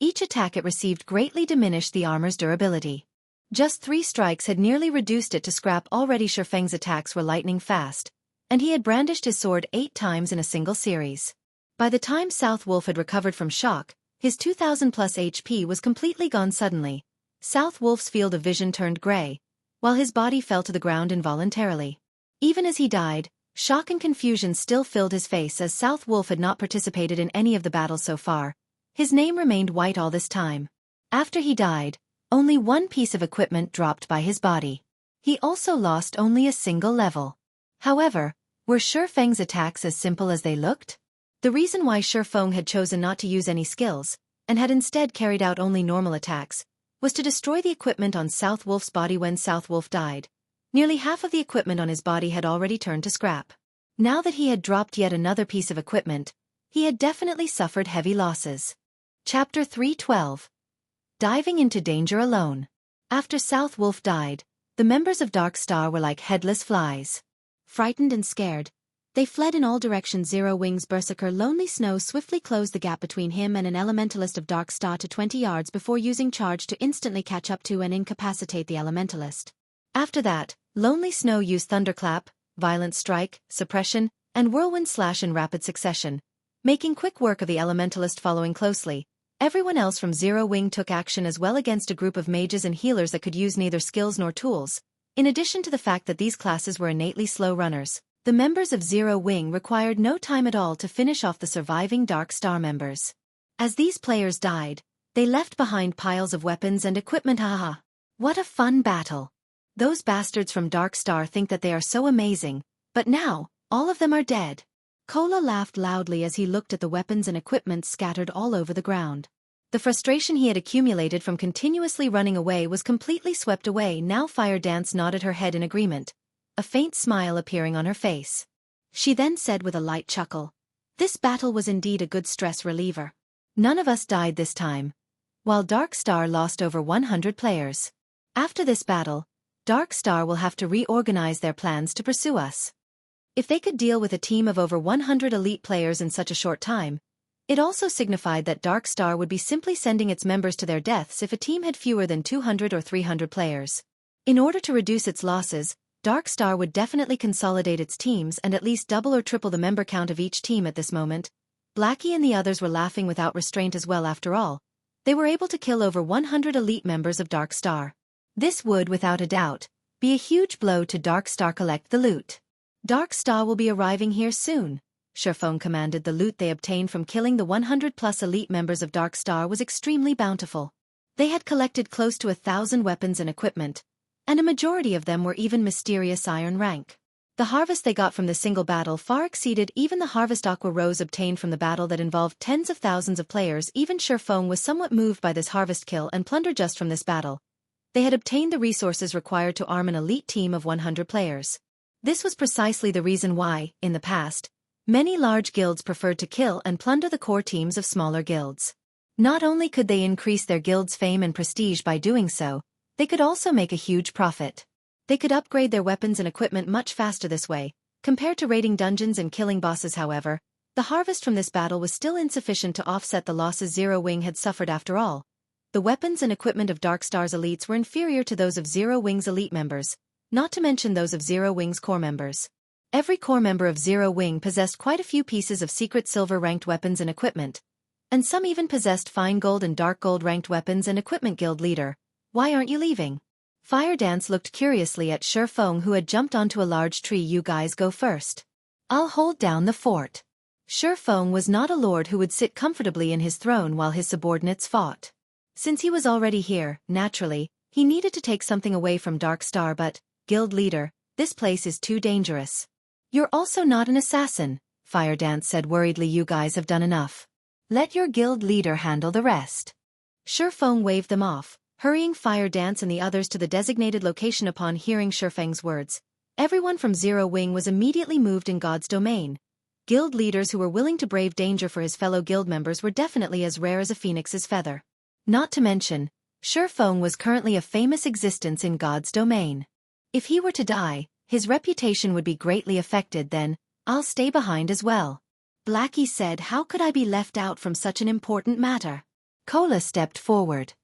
each attack it received greatly diminished the armor's durability. Just 3 strikes had nearly reduced it to scrap. Already Shifeng's attacks were lightning fast, and he had brandished his sword 8 times in a single series. By the time South Wolf had recovered from shock, his 2000+ HP was completely gone. Suddenly, South Wolf's field of vision turned gray, while his body fell to the ground involuntarily. Even as he died, shock and confusion still filled his face as South Wolf had not participated in any of the battles so far. His name remained white all this time. After he died, only one piece of equipment dropped by his body. He also lost only a single level. However, were Shifeng's attacks as simple as they looked? The reason why Shifeng had chosen not to use any skills, and had instead carried out only normal attacks, was to destroy the equipment on South Wolf's body. When South Wolf died, nearly half of the equipment on his body had already turned to scrap. Now that he had dropped yet another piece of equipment, he had definitely suffered heavy losses. Chapter 312. Diving into danger alone. After South Wolf died, the members of Dark Star were like headless flies. Frightened and scared, they fled in all directions. Zero Wing's berserker Lonely Snow swiftly closed the gap between him and an elementalist of Dark Star to 20 yards before using charge to instantly catch up to and incapacitate the elementalist. After that, Lonely Snow used Thunderclap, Violent Strike, Suppression, and Whirlwind Slash in rapid succession, making quick work of the elementalist. Following closely, everyone else from Zero Wing took action as well against a group of mages and healers that could use neither skills nor tools. In addition to the fact that these classes were innately slow runners, the members of Zero Wing required no time at all to finish off the surviving Dark Star members. As these players died, they left behind piles of weapons and equipment. Haha! What a fun battle! Those bastards from Dark Star think that they are so amazing, but now, all of them are dead. Cola laughed loudly as he looked at the weapons and equipment scattered all over the ground. The frustration he had accumulated from continuously running away was completely swept away. Now Fire Dance nodded her head in agreement, a faint smile appearing on her face. She then said with a light chuckle, "This battle was indeed a good stress reliever. None of us died this time, while Dark Star lost over 100 players. After this battle, Dark Star will have to reorganize their plans to pursue us." If they could deal with a team of over 100 elite players in such a short time, it also signified that Dark Star would be simply sending its members to their deaths if a team had fewer than 200 or 300 players. In order to reduce its losses, Dark Star would definitely consolidate its teams and at least double or triple the member count of each team at this moment. Blackie and the others were laughing without restraint as well. After all, they were able to kill over 100 elite members of Dark Star. This would, without a doubt, be a huge blow to Dark Star. Collect the loot. Dark Star will be arriving here soon. Sherfone commanded. The loot they obtained from killing the 100+ elite members of Dark Star was extremely bountiful. They had collected close to 1,000 weapons and equipment, and a majority of them were even mysterious iron rank. The harvest they got from the single battle far exceeded even the harvest Aqua Rose obtained from the battle that involved tens of thousands of players. Even Sherfone was somewhat moved by this harvest kill and plunder just from this battle. They had obtained the resources required to arm an elite team of 100 players. This was precisely the reason why, in the past, many large guilds preferred to kill and plunder the core teams of smaller guilds. Not only could they increase their guild's fame and prestige by doing so, they could also make a huge profit. They could upgrade their weapons and equipment much faster this way. Compared to raiding dungeons and killing bosses, however, the harvest from this battle was still insufficient to offset the losses Zero Wing had suffered. After all, the weapons and equipment of Dark Star's elites were inferior to those of Zero Wing's elite members, not to mention those of Zero Wing's core members. Every core member of Zero Wing possessed quite a few pieces of secret silver-ranked weapons and equipment, and some even possessed fine gold and dark gold-ranked weapons and equipment. Guild leader, why aren't you leaving? Fire Dance looked curiously at Sherfone, who had jumped onto a large tree. You guys go first. I'll hold down the fort. Sherfone was not a lord who would sit comfortably in his throne while his subordinates fought. Since he was already here, naturally, he needed to take something away from Dark Star. But, guild leader, this place is too dangerous. You're also not an assassin, Fire Dance said worriedly. You guys have done enough. Let your guild leader handle the rest. Sherfone waved them off, hurrying Fire Dance and the others to the designated location. Upon hearing Sherfeng's words, everyone from Zero Wing was immediately moved in God's domain. Guild leaders who were willing to brave danger for his fellow guild members were definitely as rare as a phoenix's feather. Not to mention, Sherfone was currently a famous existence in God's domain. If he were to die, his reputation would be greatly affected. Then, I'll stay behind as well. Blackie said. How could I be left out from such an important matter? Cola stepped forward.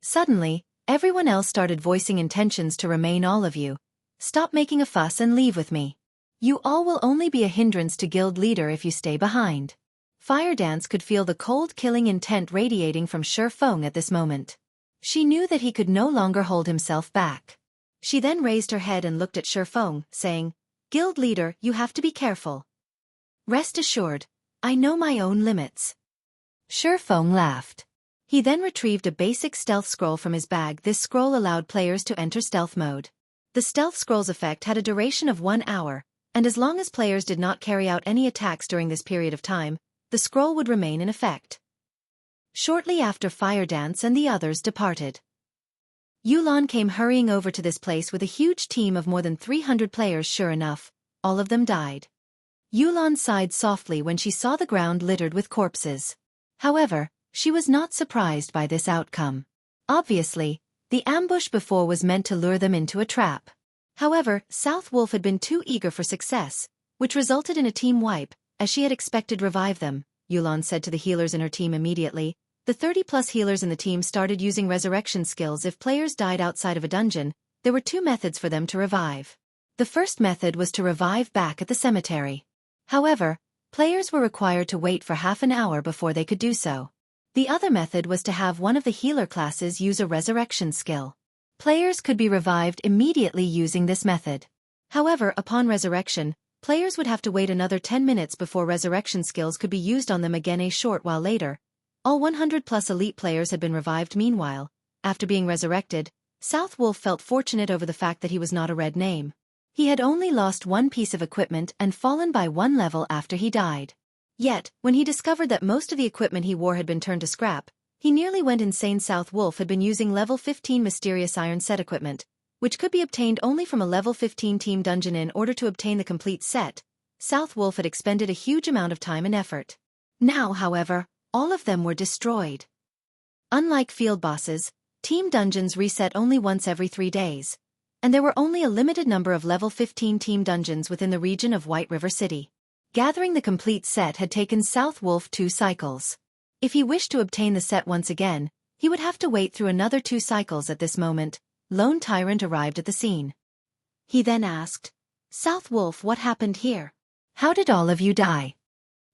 Suddenly, everyone else started voicing intentions to remain. All of you, stop making a fuss and leave with me. You all will only be a hindrance to guild leader if you stay behind. Fire Dance could feel the cold killing intent radiating from Sherfone at this moment. She knew that he could no longer hold himself back. She then raised her head and looked at Sherfone, saying, Guild leader, you have to be careful. Rest assured, I know my own limits. Sherfone laughed. He then retrieved a basic stealth scroll from his bag. This scroll allowed players to enter stealth mode. The stealth scroll's effect had a duration of 1 hour, and as long as players did not carry out any attacks during this period of time, the scroll would remain in effect. Shortly after Fire Dance and the others departed, Yulon came hurrying over to this place with a huge team of more than 300 players. Sure enough, all of them died. Yulon sighed softly when she saw the ground littered with corpses. However, she was not surprised by this outcome. Obviously, the ambush before was meant to lure them into a trap. However, South Wolf had been too eager for success, which resulted in a team wipe, as she had expected. Revive them, Yulon said to the healers in her team immediately. The 30+ healers in the team started using resurrection skills. If players died outside of a dungeon, there were 2 methods for them to revive. The first method was to revive back at the cemetery. However, players were required to wait for half an hour before they could do so. The other method was to have one of the healer classes use a resurrection skill. Players could be revived immediately using this method. However, upon resurrection, players would have to wait another 10 minutes before resurrection skills could be used on them again. A short while later, all 100+ elite players had been revived. Meanwhile, after being resurrected, South Wolf felt fortunate over the fact that he was not a red name. He had only lost 1 piece of equipment and fallen by 1 level after he died. Yet, when he discovered that most of the equipment he wore had been turned to scrap, he nearly went insane. South Wolf had been using level 15 mysterious iron set equipment, which could be obtained only from a level 15 team dungeon. In order to obtain the complete set, South Wolf had expended a huge amount of time and effort. Now, however, all of them were destroyed. Unlike field bosses, team dungeons reset only once every 3 days, and there were only a limited number of level 15 team dungeons within the region of White River City. Gathering the complete set had taken South Wolf 2 cycles. If he wished to obtain the set once again, he would have to wait through another 2 cycles. At this moment, Lone Tyrant arrived at the scene. He then asked, South Wolf, what happened here? How did all of you die?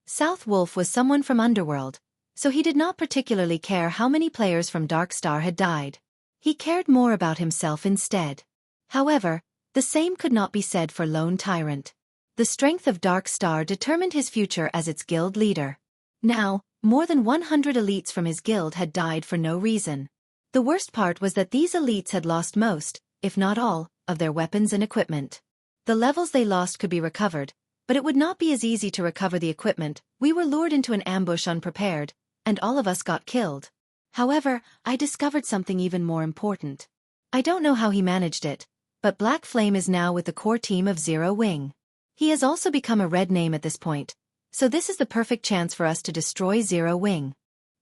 South Wolf was someone from Underworld, so he did not particularly care how many players from Dark Star had died. He cared more about himself instead. However, the same could not be said for Lone Tyrant. The strength of Dark Star determined his future as its guild leader. Now, more than 100 elites from his guild had died for no reason. The worst part was that these elites had lost most, if not all, of their weapons and equipment. The levels they lost could be recovered, but it would not be as easy to recover the equipment. We were lured into an ambush unprepared, and all of us got killed. However, I discovered something even more important. I don't know how he managed it, but Black Flame is now with the core team of Zero Wing. He has also become a red name at this point, so this is the perfect chance for us to destroy Zero Wing.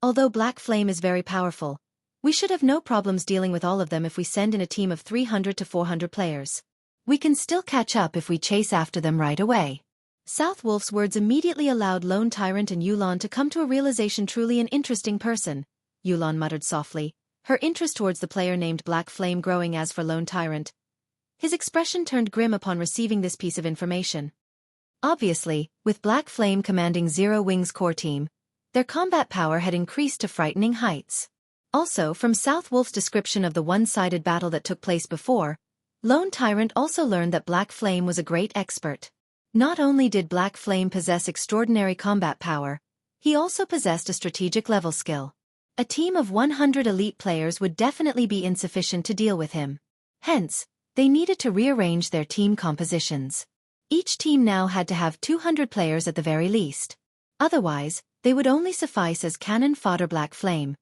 Although Black Flame is very powerful, we should have no problems dealing with all of them if we send in a team of 300 to 400 players. We can still catch up if we chase after them right away. South Wolf's words immediately allowed Lone Tyrant and Yulon to come to a realization. Truly an interesting person, Yulon muttered softly, her interest towards the player named Black Flame growing. As for Lone Tyrant, his expression turned grim upon receiving this piece of information. Obviously, with Black Flame commanding Zero Wing's core team, their combat power had increased to frightening heights. Also, from South Wolf's description of the one-sided battle that took place before, Lone Tyrant also learned that Black Flame was a great expert. Not only did Black Flame possess extraordinary combat power, he also possessed a strategic level skill. A team of 100 elite players would definitely be insufficient to deal with him. Hence, they needed to rearrange their team compositions. Each team now had to have 200 players at the very least. Otherwise, they would only suffice as cannon fodder. Black Flame,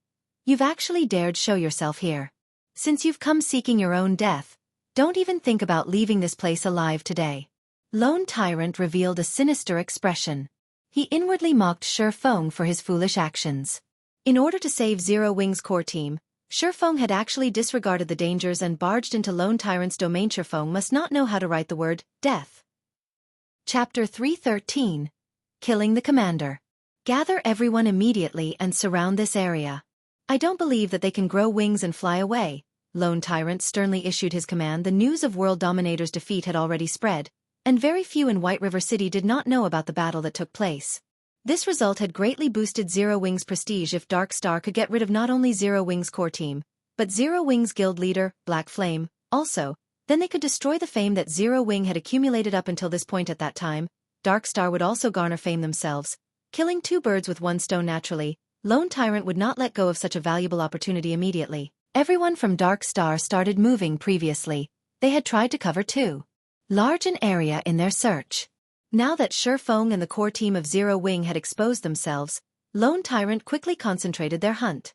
you've actually dared show yourself here. Since you've come seeking your own death, don't even think about leaving this place alive today. Lone Tyrant revealed a sinister expression. He inwardly mocked Shifeng for his foolish actions. In order to save Zero Wing's core team, Shifeng had actually disregarded the dangers and barged into Lone Tyrant's domain. Shifeng must not know how to write the word death. Chapter 313. Killing the Commander. Gather everyone immediately and surround this area. I don't believe that they can grow wings and fly away. Lone Tyrant sternly issued his command. The news of World Dominator's defeat had already spread, and very few in White River City did not know about the battle that took place. This result had greatly boosted Zero Wing's prestige. If Dark Star could get rid of not only Zero Wing's core team, but Zero Wing's guild leader, Black Flame, also, then they could destroy the fame that Zero Wing had accumulated up until this point. At that time, Dark Star would also garner fame themselves, killing two birds with one stone. Naturally, Lone Tyrant would not let go of such a valuable opportunity immediately. Everyone from Dark Star started moving. Previously, they had tried to cover too large an area in their search. Now that Shifeng and the core team of Zero Wing had exposed themselves, Lone Tyrant quickly concentrated their hunt.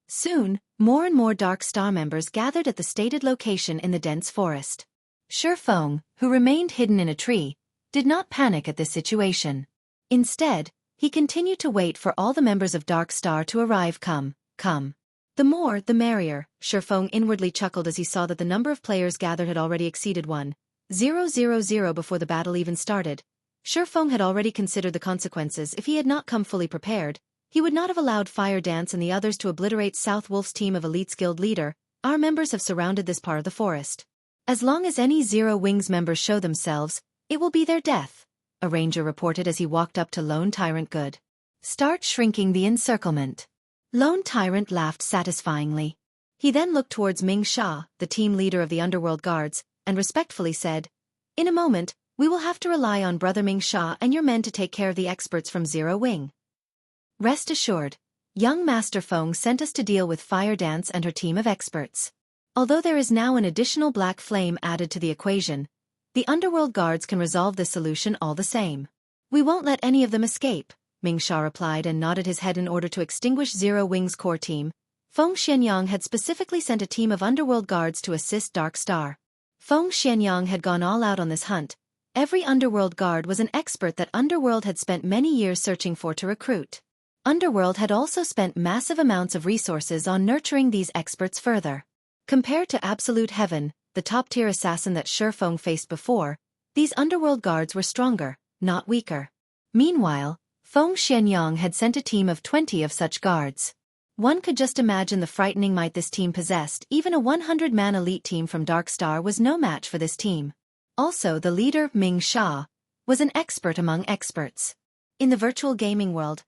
Soon, more and more Dark Star members gathered at the stated location in the dense forest. Shifeng, who remained hidden in a tree, did not panic at this situation. Instead, he continued to wait for all the members of Dark Star to arrive. Come. The more, the merrier, Shifeng inwardly chuckled as he saw that the number of players gathered had already exceeded 1,000 before the battle even started. Shifeng had already considered the consequences. If he had not come fully prepared, he would not have allowed Fire Dance and the others to obliterate South Wolf's team of elites. Guild leader, our members have surrounded this part of the forest. As long as any Zero Wing's members show themselves, it will be their death, a ranger reported as he walked up to Lone Tyrant. Good. Start shrinking the encirclement. Lone Tyrant laughed satisfyingly. He then looked towards Ming Sha, the team leader of the Underworld Guards, and respectfully said, "In a moment, we will have to rely on Brother Ming Sha and your men to take care of the experts from Zero Wing. Rest assured, young Master Feng sent us to deal with Fire Dance and her team of experts. Although there is now an additional Black Flame added to the equation, the Underworld Guards can resolve this solution all the same. We won't let any of them escape," Ming Sha replied and nodded his head. In order to extinguish Zero Wing's core team, Feng Xianyang had specifically sent a team of Underworld Guards to assist Dark Star. Feng Xianyang had gone all out on this hunt. Every Underworld Guard was an expert that Underworld had spent many years searching for to recruit. Underworld had also spent massive amounts of resources on nurturing these experts further. Compared to Absolute Heaven, the top-tier assassin that Shifeng faced before, these Underworld Guards were stronger, not weaker. Meanwhile, Feng Xianyang had sent a team of 20 of such guards. One could just imagine the frightening might this team possessed. Even a 100-man elite team from Dark Star was no match for this team. Also, the leader, Ming Sha, was an expert among experts. In the virtual gaming world,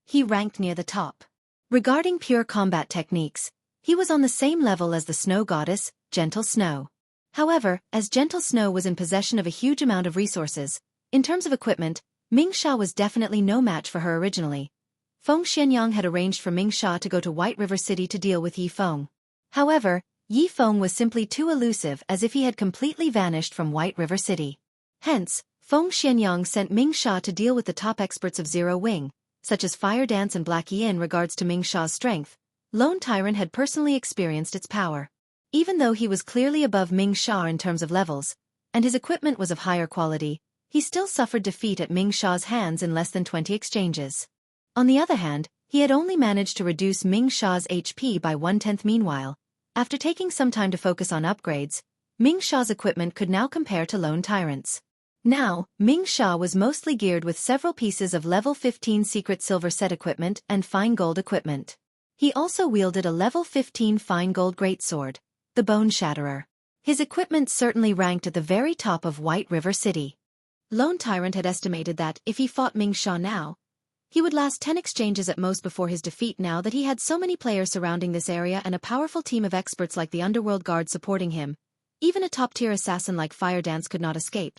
he ranked near the top. Regarding pure combat techniques, he was on the same level as the snow goddess, Gentle Snow. However, as Gentle Snow was in possession of a huge amount of resources, in terms of equipment, Ming Sha was definitely no match for her originally. Feng Xianyang had arranged for Ming Sha to go to White River City to deal with Yi Feng. However, Yi Feng was simply too elusive, as if he had completely vanished from White River City. Hence, Feng Xianyang sent Ming Sha to deal with the top experts of Zero Wing, such as Fire Dance and Black Yi. In regards to Ming Sha's strength, Lone Tyrant had personally experienced its power. Even though he was clearly above Ming Sha in terms of levels, and his equipment was of higher quality, he still suffered defeat at Ming Sha's hands in less than 20 exchanges. On the other hand, he had only managed to reduce Ming Sha's HP by 1/10. Meanwhile, after taking some time to focus on upgrades, Ming Sha's equipment could now compare to Lone Tyrant's. Now, Ming Sha was mostly geared with several pieces of level 15 secret silver set equipment and fine gold equipment. He also wielded a level 15 fine gold greatsword, the Bone Shatterer. His equipment certainly ranked at the very top of White River City. Lone Tyrant had estimated that, if he fought Ming Sha now, he would last 10 exchanges at most before his defeat. Now that he had so many players surrounding this area and a powerful team of experts like the Underworld Guard supporting him, even a top-tier assassin like Fire Dance could not escape.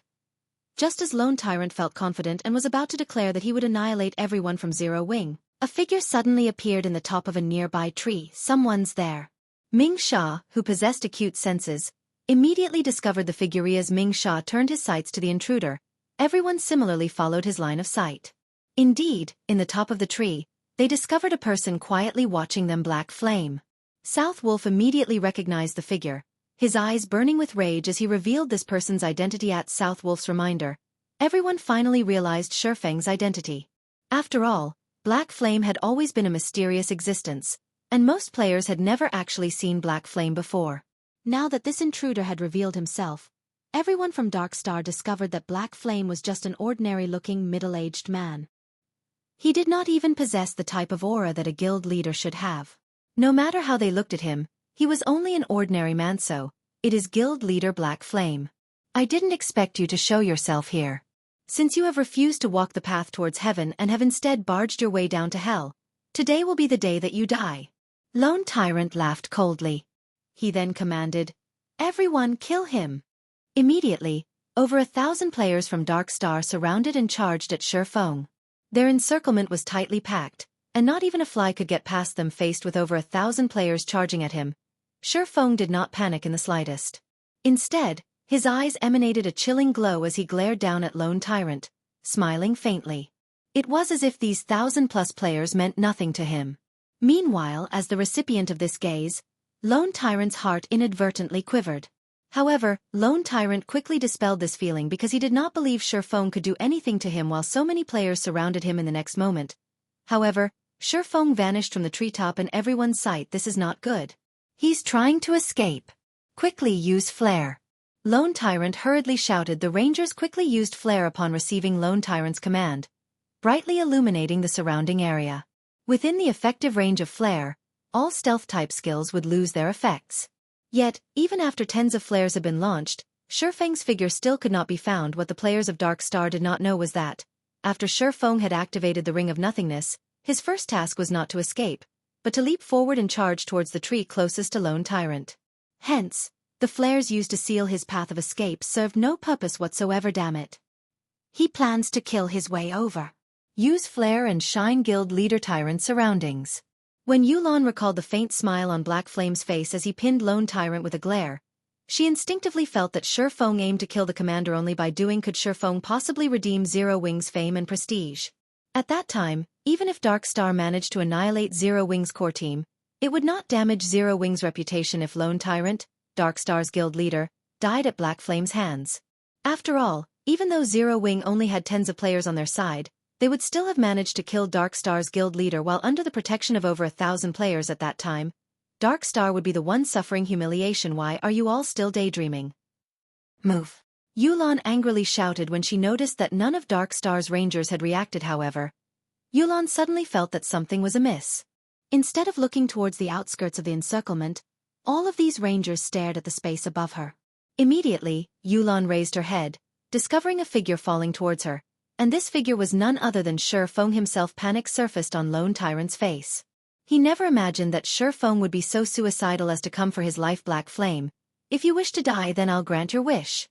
Just as Lone Tyrant felt confident and was about to declare that he would annihilate everyone from Zero Wing, a figure suddenly appeared in the top of a nearby tree. Someone's there. Ming Sha, who possessed acute senses, immediately discovered the figure. As Ming Sha turned his sights to the intruder, everyone similarly followed his line of sight. Indeed, in the top of the tree, they discovered a person quietly watching them. Black Flame. South Wolf immediately recognized the figure, his eyes burning with rage as he revealed this person's identity. At South Wolf's reminder, everyone finally realized Shifeng's identity. After all, Black Flame had always been a mysterious existence, and most players had never actually seen Black Flame before. Now that this intruder had revealed himself, everyone from Dark Star discovered that Black Flame was just an ordinary-looking middle-aged man. He did not even possess the type of aura that a guild leader should have. No matter how they looked at him, he was only an ordinary man. So, it is guild leader Black Flame. I didn't expect you to show yourself here. Since you have refused to walk the path towards heaven and have instead barged your way down to hell, today will be the day that you die. Lone Tyrant laughed coldly. He then commanded, "Everyone kill him." Immediately, over 1,000 players from Dark Star surrounded and charged at Shifeng. Their encirclement was tightly packed, and not even a fly could get past them. Faced with over 1,000 players charging at him, Shifeng did not panic in the slightest. Instead, his eyes emanated a chilling glow as he glared down at Lone Tyrant, smiling faintly. It was as if these 1,000+ players meant nothing to him. Meanwhile, as the recipient of this gaze, Lone Tyrant's heart inadvertently quivered. However, Lone Tyrant quickly dispelled this feeling because he did not believe Shifeng could do anything to him while so many players surrounded him. In the next moment, however, Shifeng vanished from the treetop in everyone's sight. This is not good. He's trying to escape. Quickly use flare. Lone Tyrant hurriedly shouted. The Rangers quickly used flare upon receiving Lone Tyrant's command, brightly illuminating the surrounding area. Within the effective range of flare, all stealth-type skills would lose their effects. Yet, even after tens of flares had been launched, Shifeng's figure still could not be found. What the players of Dark Star did not know was that, after Shifeng had activated the Ring of Nothingness, his first task was not to escape, but to leap forward and charge towards the tree closest to Lone Tyrant. Hence, the flares used to seal his path of escape served no purpose whatsoever. Damn it. He plans to kill his way over. Use flare and shine guild leader Tyrant surroundings. When Yulan recalled the faint smile on Black Flame's face as he pinned Lone Tyrant with a glare, she instinctively felt that Shifeng aimed to kill the commander. Only by doing could Shifeng possibly redeem Zero Wing's fame and prestige. At that time, even if Dark Star managed to annihilate Zero Wing's core team, it would not damage Zero Wing's reputation if Lone Tyrant, Dark Star's guild leader, died at Black Flame's hands. After all, even though Zero Wing only had tens of players on their side, they would still have managed to kill Dark Star's guild leader while under the protection of over 1,000 players at that time. Dark Star would be the one suffering humiliation. Why are you all still daydreaming? Move. Yulan angrily shouted when she noticed that none of Dark Star's rangers had reacted. However, Yulan suddenly felt that something was amiss. Instead of looking towards the outskirts of the encirclement, all of these rangers stared at the space above her. Immediately, Yulan raised her head, discovering a figure falling towards her, and this figure was none other than Shi Feng himself. Panic surfaced on Lone Tyrant's face. He never imagined that Shi Feng would be so suicidal as to come for his life. Black Flame, if you wish to die, then I'll grant your wish.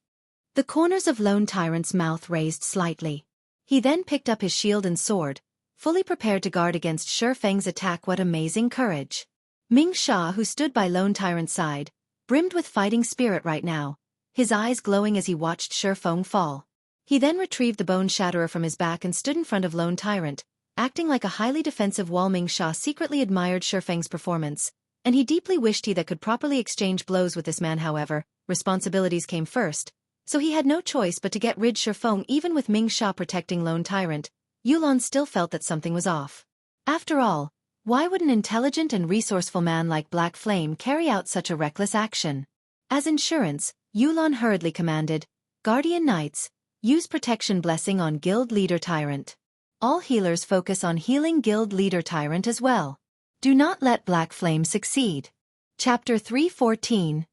The corners of Lone Tyrant's mouth raised slightly. He then picked up his shield and sword, fully prepared to guard against Shi Feng's attack. What amazing courage! Ming Sha, who stood by Lone Tyrant's side, brimmed with fighting spirit right now, his eyes glowing as he watched Shi Feng fall. He then retrieved the bone shatterer from his back and stood in front of Lone Tyrant, acting like a highly defensive wall. Ming Sha secretly admired Shi Feng's performance, and he deeply wished he that could properly exchange blows with this man. However, responsibilities came first, so he had no choice but to get rid of Shi Feng. Even with Ming Sha protecting Lone Tyrant, Yulan still felt that something was off. After all, why would an intelligent and resourceful man like Black Flame carry out such a reckless action? As insurance, Yulan hurriedly commanded, "Guardian Knights, use protection blessing on Guild Leader Tyrant. All healers focus on healing Guild Leader Tyrant as well. Do not let Black Flame succeed." Chapter 314.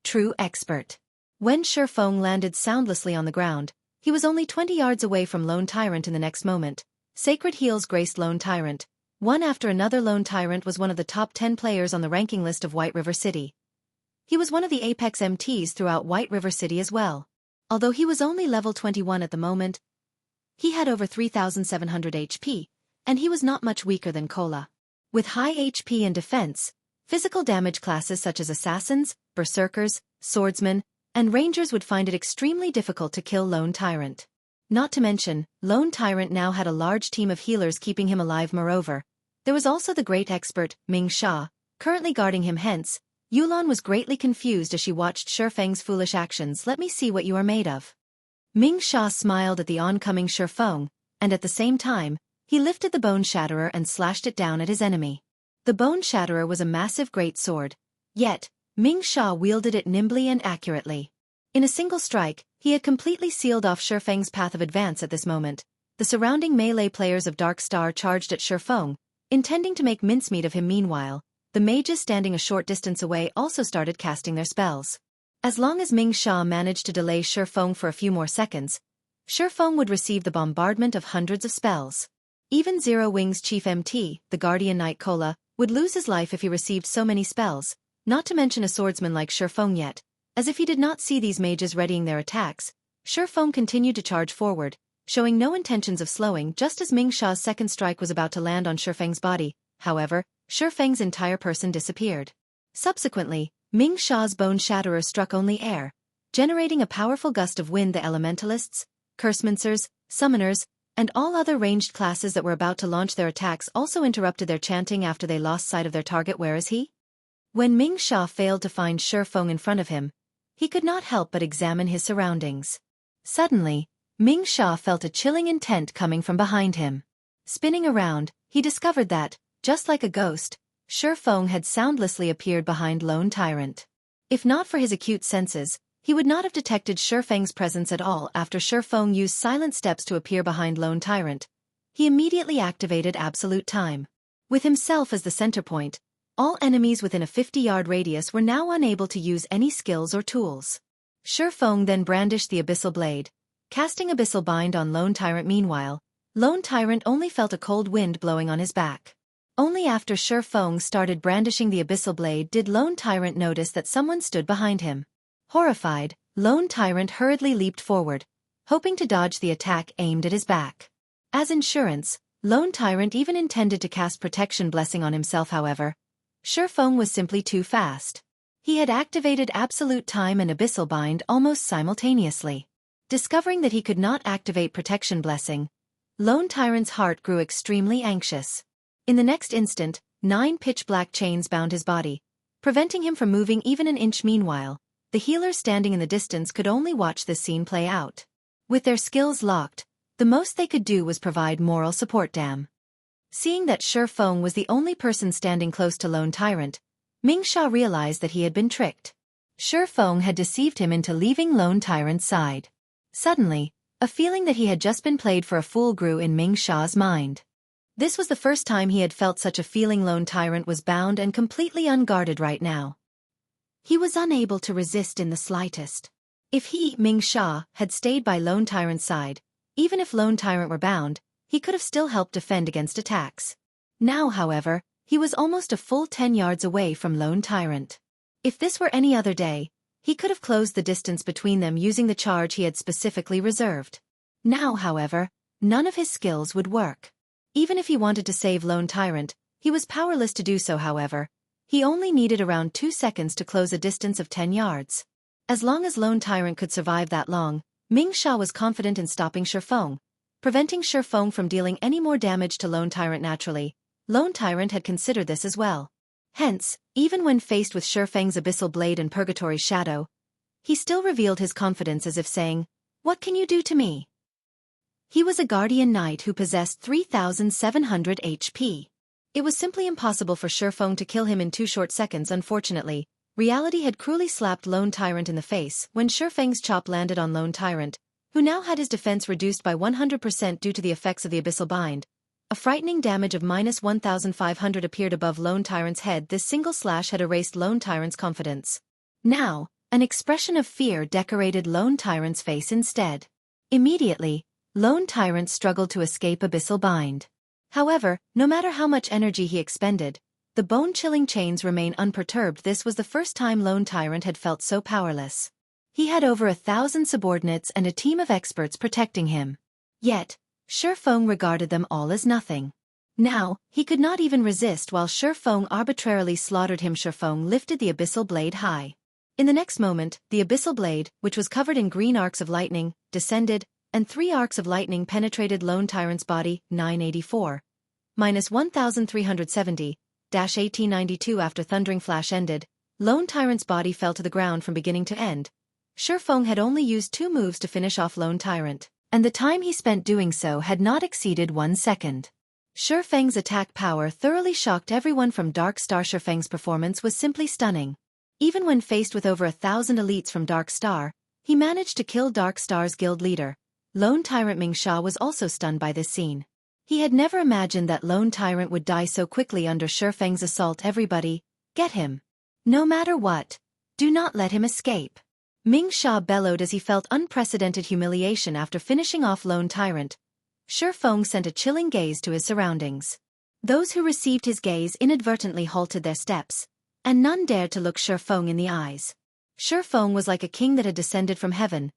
True Expert. When Shi Feng landed soundlessly on the ground, he was only 20 yards away from Lone Tyrant. In the next moment, sacred heals graced Lone Tyrant. One after another. Lone Tyrant was one of the top 10 players on the ranking list of White River City. He was one of the apex MTs throughout White River City as well. Although he was only level 21 at the moment, he had over 3,700 HP, and he was not much weaker than Kola. With high HP and defense, physical damage classes such as assassins, berserkers, swordsmen, and rangers would find it extremely difficult to kill Lone Tyrant. Not to mention, Lone Tyrant now had a large team of healers keeping him alive. Moreover, there was also the great expert, Ming Sha, currently guarding him. Hence, Yulan was greatly confused as she watched Shi Feng's foolish actions. "Let me see what you are made of." Ming Sha smiled at the oncoming Shi Feng, and at the same time, he lifted the bone shatterer and slashed it down at his enemy. The bone shatterer was a massive great sword, yet, Ming Sha wielded it nimbly and accurately. In a single strike, he had completely sealed off Shi Feng's path of advance. At this moment, the surrounding melee players of Dark Star charged at Shi Feng, intending to make mincemeat of him. Meanwhile, the mages standing a short distance away also started casting their spells. As long as Ming Sha managed to delay Shi Feng for a few more seconds, Shi Feng would receive the bombardment of hundreds of spells. Even Zero Wings Chief MT, the Guardian Knight Kola, would lose his life if he received so many spells, not to mention a swordsman like Shi Feng. Yet, as if he did not see these mages readying their attacks, Shi Feng continued to charge forward, showing no intentions of slowing. Just as Ming Sha's second strike was about to land on Shi Feng's body, however, Shi Feng's entire person disappeared. Subsequently, Ming Sha's bone shatterer struck only air, generating a powerful gust of wind. The elementalists, cursemancers, summoners, and all other ranged classes that were about to launch their attacks also interrupted their chanting after they lost sight of their target. Where is he? When Ming Sha failed to find Shi Feng in front of him, he could not help but examine his surroundings. Suddenly, Ming Sha felt a chilling intent coming from behind him. Spinning around, he discovered that, just like a ghost, Shi Feng had soundlessly appeared behind Lone Tyrant. If not for his acute senses, he would not have detected Shi Feng's presence at all. After Shi Feng used silent steps to appear behind Lone Tyrant, he immediately activated Absolute Time. With himself as the center point, all enemies within a 50-yard radius were now unable to use any skills or tools. Shi Feng then brandished the Abyssal Blade, casting Abyssal Bind on Lone Tyrant. Meanwhile, Lone Tyrant only felt a cold wind blowing on his back. Only after Shi Feng started brandishing the Abyssal Blade did Lone Tyrant notice that someone stood behind him. Horrified, Lone Tyrant hurriedly leaped forward, hoping to dodge the attack aimed at his back. As insurance, Lone Tyrant even intended to cast Protection Blessing on himself. However, Shi Feng was simply too fast. He had activated Absolute Time and Abyssal Bind almost simultaneously. Discovering that he could not activate Protection Blessing, Lone Tyrant's heart grew extremely anxious. In the next instant, 9 pitch-black chains bound his body, preventing him from moving even an inch. Meanwhile, the healers standing in the distance could only watch this scene play out. With their skills locked, the most they could do was provide moral support. Seeing that Shi Feng was the only person standing close to Lone Tyrant, Ming Sha realized that he had been tricked. Shi Feng had deceived him into leaving Lone Tyrant's side. Suddenly, a feeling that he had just been played for a fool grew in Ming Sha's mind. This was the first time he had felt such a feeling. Lone Tyrant was bound and completely unguarded right now. He was unable to resist in the slightest. If he, Ming Sha, had stayed by Lone Tyrant's side, even if Lone Tyrant were bound, he could have still helped defend against attacks. Now, however, he was almost a full 10 yards away from Lone Tyrant. If this were any other day, he could have closed the distance between them using the charge he had specifically reserved. Now, however, none of his skills would work. Even if he wanted to save Lone Tyrant, he was powerless to do so. However, he only needed around 2 seconds to close a distance of 10 yards. As long as Lone Tyrant could survive that long, Ming Sha was confident in stopping Shifeng, preventing Shifeng from dealing any more damage to Lone Tyrant. Naturally, Lone Tyrant had considered this as well. Hence, even when faced with Shifeng's Abyssal Blade and Purgatory Shadow, he still revealed his confidence as if saying, "What can you do to me?" He was a Guardian Knight who possessed 3,700 HP. It was simply impossible for Shifeng to kill him in 2 short seconds. Unfortunately, reality had cruelly slapped Lone Tyrant in the face when Shifeng's chop landed on Lone Tyrant, who now had his defense reduced by 100% due to the effects of the Abyssal Bind. A frightening damage of -1,500 appeared above Lone Tyrant's head. This single slash had erased Lone Tyrant's confidence. Now, an expression of fear decorated Lone Tyrant's face instead. Immediately, Lone Tyrant struggled to escape Abyssal Bind. However, no matter how much energy he expended, the bone-chilling chains remained unperturbed. This was the first time Lone Tyrant had felt so powerless. He had over 1,000 subordinates and a team of experts protecting him. Yet, Shifeng regarded them all as nothing. Now, he could not even resist while Shifeng arbitrarily slaughtered him. Shifeng lifted the Abyssal Blade high. In the next moment, the Abyssal Blade, which was covered in green arcs of lightning, descended, and 3 arcs of lightning penetrated Lone Tyrant's body. 984. -1370, -1892. After Thundering Flash ended, Lone Tyrant's body fell to the ground from beginning to end. Shifeng had only used 2 moves to finish off Lone Tyrant, and the time he spent doing so had not exceeded 1 second. Shifeng's attack power thoroughly shocked everyone from Dark Star. Shifeng's performance was simply stunning. Even when faced with over 1,000 elites from Dark Star, he managed to kill Dark Star's guild leader. Lone Tyrant Ming Sha was also stunned by this scene. He had never imagined that Lone Tyrant would die so quickly under Shifeng's assault. "Everybody, get him. No matter what, do not let him escape." Ming Sha bellowed as he felt unprecedented humiliation after finishing off Lone Tyrant. Shifeng sent a chilling gaze to his surroundings. Those who received his gaze inadvertently halted their steps, and none dared to look Shifeng in the eyes. Shifeng was like a king that had descended from heaven.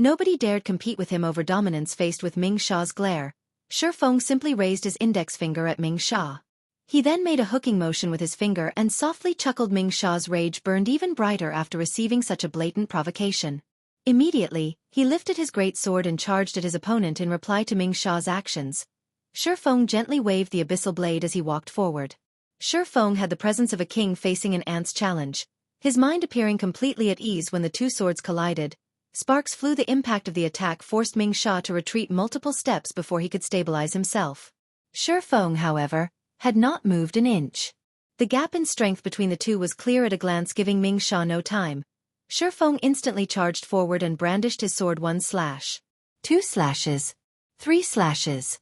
Nobody dared compete with him over dominance. Faced with Ming Sha's glare, Shifeng simply raised his index finger at Ming Sha. He then made a hooking motion with his finger and softly chuckled. Ming Sha's rage burned even brighter after receiving such a blatant provocation. Immediately, he lifted his great sword and charged at his opponent in reply to Ming Sha's actions. Shifeng gently waved the Abyssal Blade as he walked forward. Shifeng had the presence of a king facing an ant's challenge, his mind appearing completely at ease when the 2 swords collided. Sparks flew. The impact of the attack forced Ming Sha to retreat multiple steps before he could stabilize himself. Shifeng, however, had not moved an inch. The gap in strength between the two was clear at a glance, giving Ming Sha no time. Shifeng instantly charged forward and brandished his sword. 1 slash. 2 slashes. 3 slashes.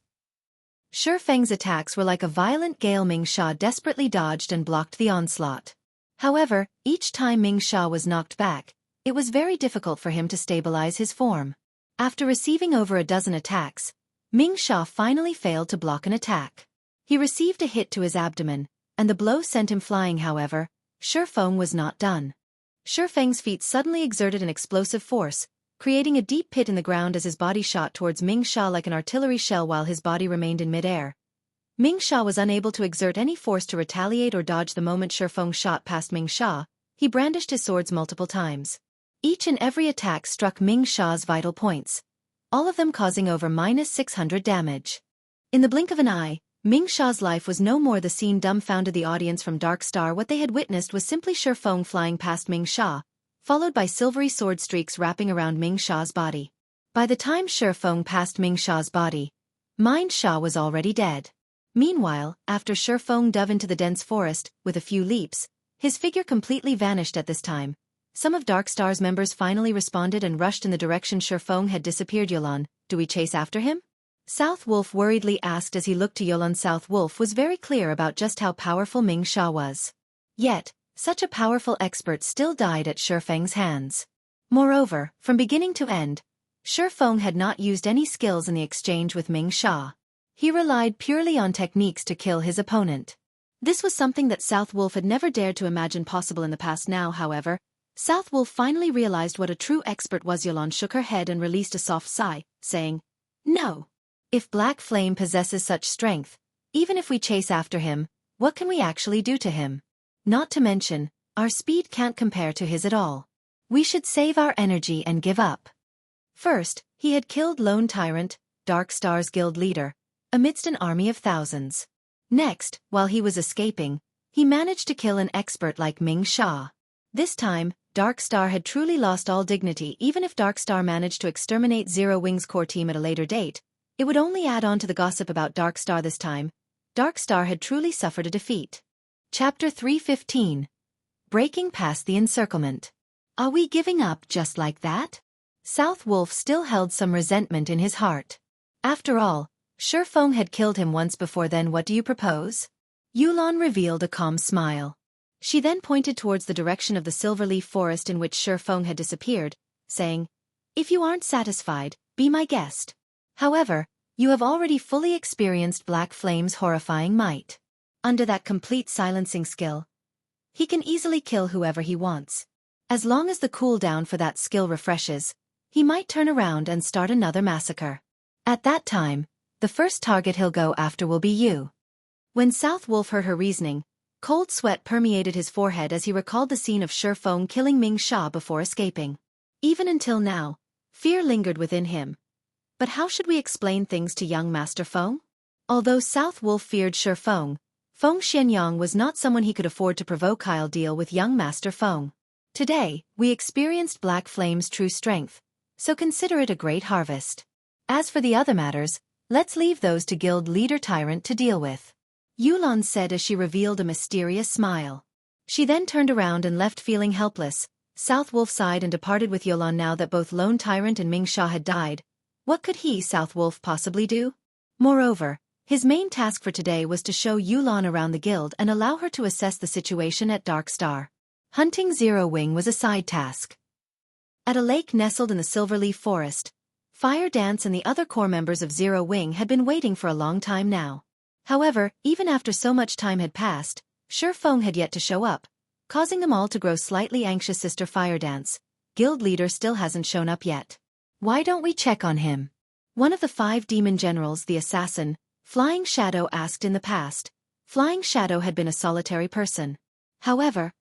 Shifeng's attacks were like a violent gale. Ming Sha desperately dodged and blocked the onslaught. However, each time Ming Sha was knocked back, it was very difficult for him to stabilize his form. After receiving over a dozen attacks, Ming Sha finally failed to block an attack. He received a hit to his abdomen, and the blow sent him flying. However, Shifeng was not done. Shifeng's feet suddenly exerted an explosive force, creating a deep pit in the ground as his body shot towards Ming Sha like an artillery shell while his body remained in midair. Ming Sha was unable to exert any force to retaliate or dodge. The moment Shifeng shot past Ming Sha, he brandished his swords multiple times. Each and every attack struck Ming Sha's vital points, all of them causing over -600 damage. In the blink of an eye, Ming Sha's life was no more. The scene dumbfounded the audience from Dark Star. What they had witnessed was simply Shifeng flying past Ming Sha, followed by silvery sword streaks wrapping around Ming Sha's body. By the time Shifeng passed Ming Sha's body, Ming Sha was already dead. Meanwhile, after Shifeng dove into the dense forest, with a few leaps, his figure completely vanished. At this time, some of Dark Star's members finally responded and rushed in the direction Shifeng had disappeared. "Yolan, do we chase after him?" South Wolf worriedly asked as he looked to Yulan. South Wolf was very clear about just how powerful Ming Sha was. Yet, such a powerful expert still died at Shi Feng's hands. Moreover, from beginning to end, Shi Feng had not used any skills in the exchange with Ming Sha. He relied purely on techniques to kill his opponent. This was something that South Wolf had never dared to imagine possible in the past. Now, however, South Wolf finally realized what a true expert was. Yulan shook her head and released a soft sigh, saying, "No. If Black Flame possesses such strength, even if we chase after him, what can we actually do to him? Not to mention, our speed can't compare to his at all. We should save our energy and give up." First, he had killed Lone Tyrant, Dark Star's guild leader, amidst an army of thousands. Next, while he was escaping, he managed to kill an expert like Ming Sha. This time, Dark Star had truly lost all dignity. Even if Dark Star managed to exterminate Zero Wing's core team at a later date, it would only add on to the gossip about Dark Star. This time, Dark Star had truly suffered a defeat. Chapter 315. Breaking past the encirclement. Are we giving up just like that? South Wolf still held some resentment in his heart. After all, Shi Feng had killed him once before. Then what do you propose? Yulan revealed a calm smile. She then pointed towards the direction of the silverleaf forest in which Shi Feng had disappeared, saying, "If you aren't satisfied, be my guest. However, you have already fully experienced Black Flame's horrifying might. Under that complete silencing skill, he can easily kill whoever he wants. As long as the cooldown for that skill refreshes, he might turn around and start another massacre. At that time, the first target he'll go after will be you." When South Wolf heard her reasoning, cold sweat permeated his forehead as he recalled the scene of Shi Feng killing Ming Sha before escaping. Even until now, fear lingered within him. But how should we explain things to young Master Feng? Although South Wolf feared Shi Feng, Feng Xianyang was not someone he could afford to provoke. I'll deal with young Master Feng. Today, we experienced Black Flame's true strength, so consider it a great harvest. As for the other matters, let's leave those to Guild Leader Tyrant to deal with," Yulan said as she revealed a mysterious smile. She then turned around and left feeling helpless. South Wolf sighed and departed with Yulan. Now that both Lone Tyrant and Ming Sha had died, what could he, South Wolf, possibly do? Moreover, his main task for today was to show Yulan around the guild and allow her to assess the situation at Dark Star. Hunting Zero Wing was a side task. At a lake nestled in the Silverleaf Forest, Fire Dance and the other core members of Zero Wing had been waiting for a long time now. However, even after so much time had passed, Shi Feng had yet to show up, causing them all to grow slightly anxious. "Sister Fire Dance, guild leader still hasn't shown up yet. Why don't we check on him?" One of the 5 demon generals, the assassin, Flying Shadow, asked. In the past, Flying Shadow had been a solitary person. However,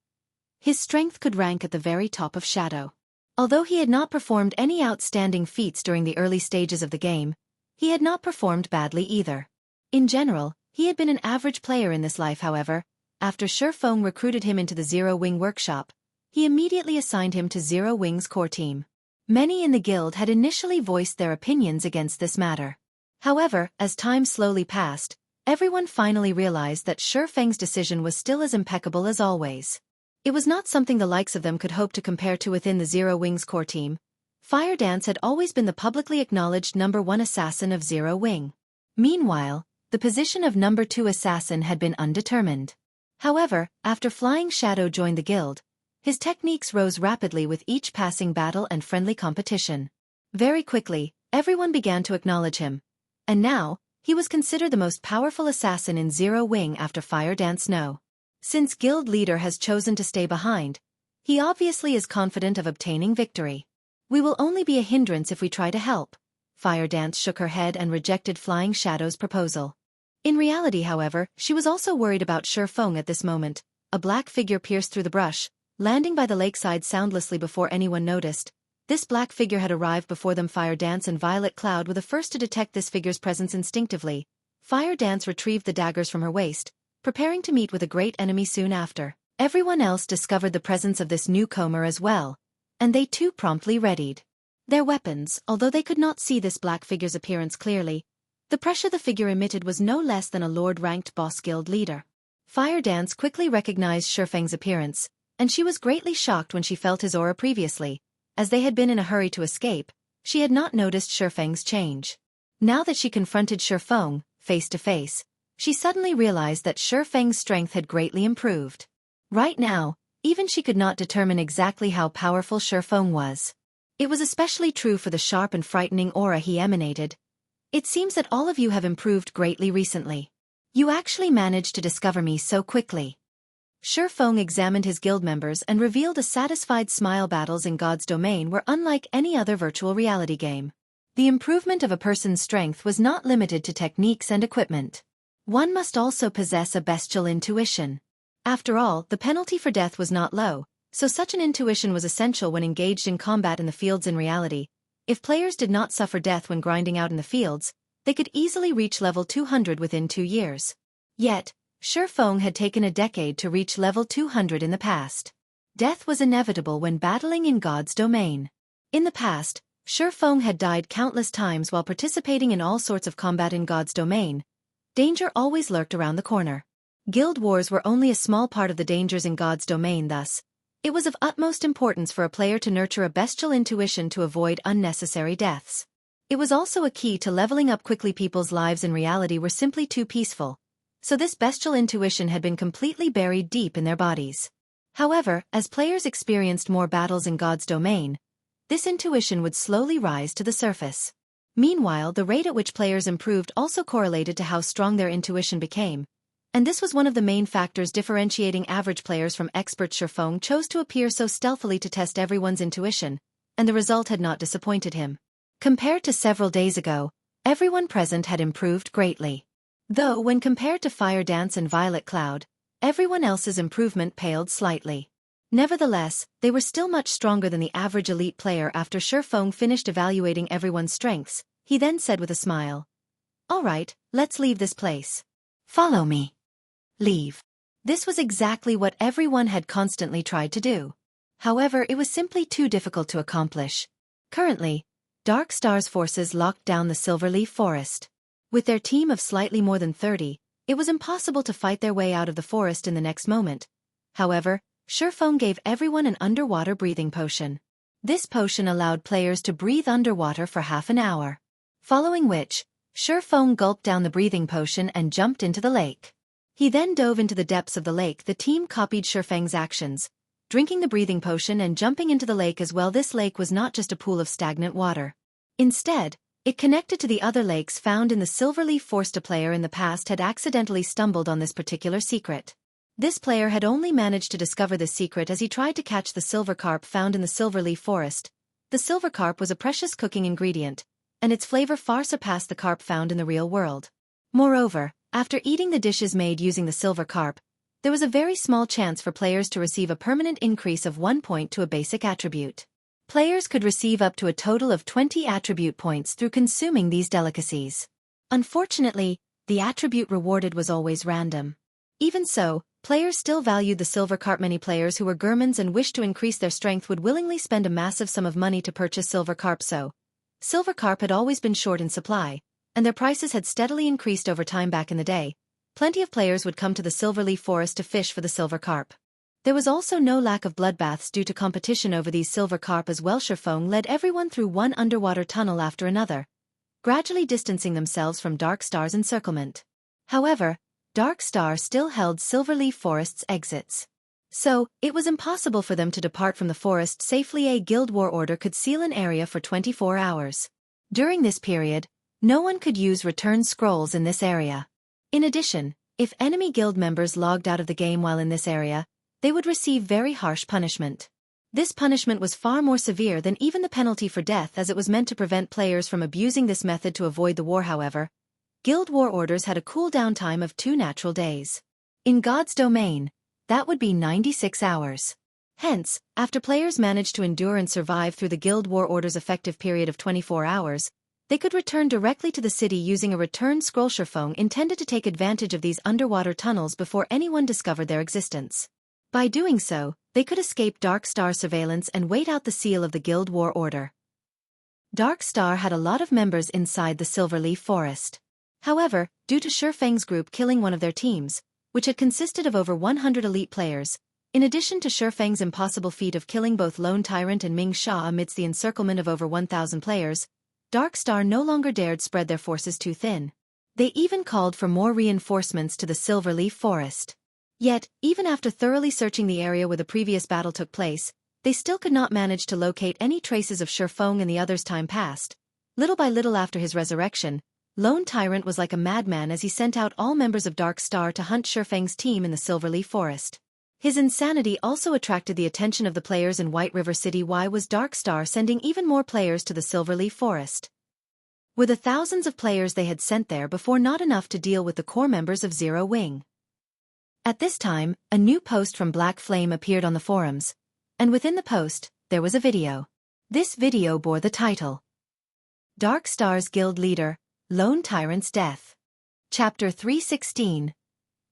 his strength could rank at the very top of Shadow. Although he had not performed any outstanding feats during the early stages of the game, he had not performed badly either. In general, he had been an average player in this life. However, after Shi Feng recruited him into the Zero Wing workshop, he immediately assigned him to Zero Wing's core team. Many in the guild had initially voiced their opinions against this matter. However, as time slowly passed, everyone finally realized that Shi Feng's decision was still as impeccable as always. It was not something the likes of them could hope to compare to within the Zero Wing's core team. Fire Dance had always been the publicly acknowledged #1 assassin of Zero Wing. Meanwhile, the position of #2 assassin had been undetermined. However, after Flying Shadow joined the guild, his techniques rose rapidly with each passing battle and friendly competition. Very quickly, everyone began to acknowledge him. And now, he was considered the most powerful assassin in Zero Wing after Fire Dance. No. Since guild leader has chosen to stay behind, he obviously is confident of obtaining victory. "We will only be a hindrance if we try to help." Fire Dance shook her head and rejected Flying Shadow's proposal. In reality, however, she was also worried about Shi Feng at this moment. A black figure pierced through the brush, landing by the lakeside soundlessly before anyone noticed. This black figure had arrived before them. Fire Dance and Violet Cloud were the first to detect this figure's presence instinctively. Fire Dance retrieved the daggers from her waist, preparing to meet with a great enemy soon after. Everyone else discovered the presence of this newcomer as well, and they too promptly readied their weapons. Although they could not see this black figure's appearance clearly, the pressure the figure emitted was no less than a lord-ranked boss guild leader. Fire Dance quickly recognized Shi Feng's appearance, and she was greatly shocked when she felt his aura previously. As they had been in a hurry to escape, she had not noticed Shi Feng's change. Now that she confronted Shifeng, face to face, she suddenly realized that Shifeng's strength had greatly improved. Right now, even she could not determine exactly how powerful Shifeng was. It was especially true for the sharp and frightening aura he emanated. It seems that all of you have improved greatly recently. You actually managed to discover me so quickly. Shifeng examined his guild members and revealed a satisfied smile. Battles in God's domain were unlike any other virtual reality game. The improvement of a person's strength was not limited to techniques and equipment. One must also possess a bestial intuition. After all, the penalty for death was not low, so such an intuition was essential when engaged in combat in the fields. In reality, if players did not suffer death when grinding out in the fields, they could easily reach level 200 within 2 years. Yet, Shifeng had taken a decade to reach level 200 in the past. Death was inevitable when battling in God's domain. In the past, Shifeng had died countless times while participating in all sorts of combat in God's domain. Danger always lurked around the corner. Guild wars were only a small part of the dangers in God's domain. Thus, it was of utmost importance for a player to nurture a bestial intuition to avoid unnecessary deaths. It was also a key to leveling up quickly. People's lives in reality were simply too peaceful, so this bestial intuition had been completely buried deep in their bodies. However, as players experienced more battles in God's domain, this intuition would slowly rise to the surface. Meanwhile, the rate at which players improved also correlated to how strong their intuition became, and this was one of the main factors differentiating average players from experts. Shifeng chose to appear so stealthily to test everyone's intuition, and the result had not disappointed him. Compared to several days ago, everyone present had improved greatly. Though when compared to Fire Dance and Violet Cloud, everyone else's improvement paled slightly. Nevertheless, they were still much stronger than the average elite player. After Shifeng finished evaluating everyone's strengths, he then said with a smile, "All right, let's leave this place. Follow me." Leave. This was exactly what everyone had constantly tried to do. However, it was simply too difficult to accomplish. Currently, Dark Star's forces locked down the Silverleaf Forest. With their team of slightly more than 30, it was impossible to fight their way out of the forest in the next moment. However, Shifeng gave everyone an underwater breathing potion. This potion allowed players to breathe underwater for half an hour. Following which, Shifeng gulped down the breathing potion and jumped into the lake. He then dove into the depths of the lake. The team copied Shifeng's actions, drinking the breathing potion and jumping into the lake as well. This lake was not just a pool of stagnant water. Instead, it connected to the other lakes found in the Silverleaf Forest. A player in the past had accidentally stumbled on this particular secret. This player had only managed to discover this secret as he tried to catch the silver carp found in the Silverleaf Forest. The silver carp was a precious cooking ingredient, and its flavor far surpassed the carp found in the real world. Moreover, after eating the dishes made using the silver carp, there was a very small chance for players to receive a permanent increase of 1 point to a basic attribute. Players could receive up to a total of 20 attribute points through consuming these delicacies. Unfortunately, the attribute rewarded was always random. Even so, players still valued the silver carp. Many players who were gourmands and wished to increase their strength would willingly spend a massive sum of money to purchase silver carp. So, silver carp had always been short in supply, and their prices had steadily increased over time. Back in the day, plenty of players would come to the Silverleaf Forest to fish for the silver carp. There was also no lack of bloodbaths due to competition over these silver carp as well. Shifeng led everyone through one underwater tunnel after another, gradually distancing themselves from Dark Star's encirclement. However, Dark Star still held Silverleaf Forest's exits. So, it was impossible for them to depart from the forest safely. A guild war order could seal an area for 24 hours. During this period, no one could use return scrolls in this area. In addition, if enemy guild members logged out of the game while in this area, they would receive very harsh punishment. This punishment was far more severe than even the penalty for death, as it was meant to prevent players from abusing this method to avoid the war. However, guild war orders had a cooldown time of 2 natural days. In God's domain, that would be 96 hours. Hence, after players managed to endure and survive through the guild war order's effective period of 24 hours, they could return directly to the city using a return scroll. Shifeng intended to take advantage of these underwater tunnels before anyone discovered their existence. By doing so, they could escape Dark Star surveillance and wait out the seal of the Guild War Order. Dark Star had a lot of members inside the Silverleaf Forest. However, due to Shifeng's group killing one of their teams, which had consisted of over 100 elite players, in addition to Shifeng's impossible feat of killing both Lone Tyrant and Ming Sha amidst the encirclement of over 1,000 players, Dark Star no longer dared spread their forces too thin. They even called for more reinforcements to the Silverleaf Forest. Yet, even after thoroughly searching the area where the previous battle took place, they still could not manage to locate any traces of Shifeng and the others. Time passed. Little by little after his resurrection, Lone Tyrant was like a madman as he sent out all members of Dark Star to hunt Shifeng's team in the Silverleaf Forest. His insanity also attracted the attention of the players in White River City. Why was Dark Star sending even more players to the Silverleaf Forest? Were the thousands of players they had sent there before not enough to deal with the core members of Zero Wing? At this time, a new post from Black Flame appeared on the forums, and within the post, there was a video. This video bore the title, Dark Star's Guild Leader, Lone Tyrant's Death. Chapter 316.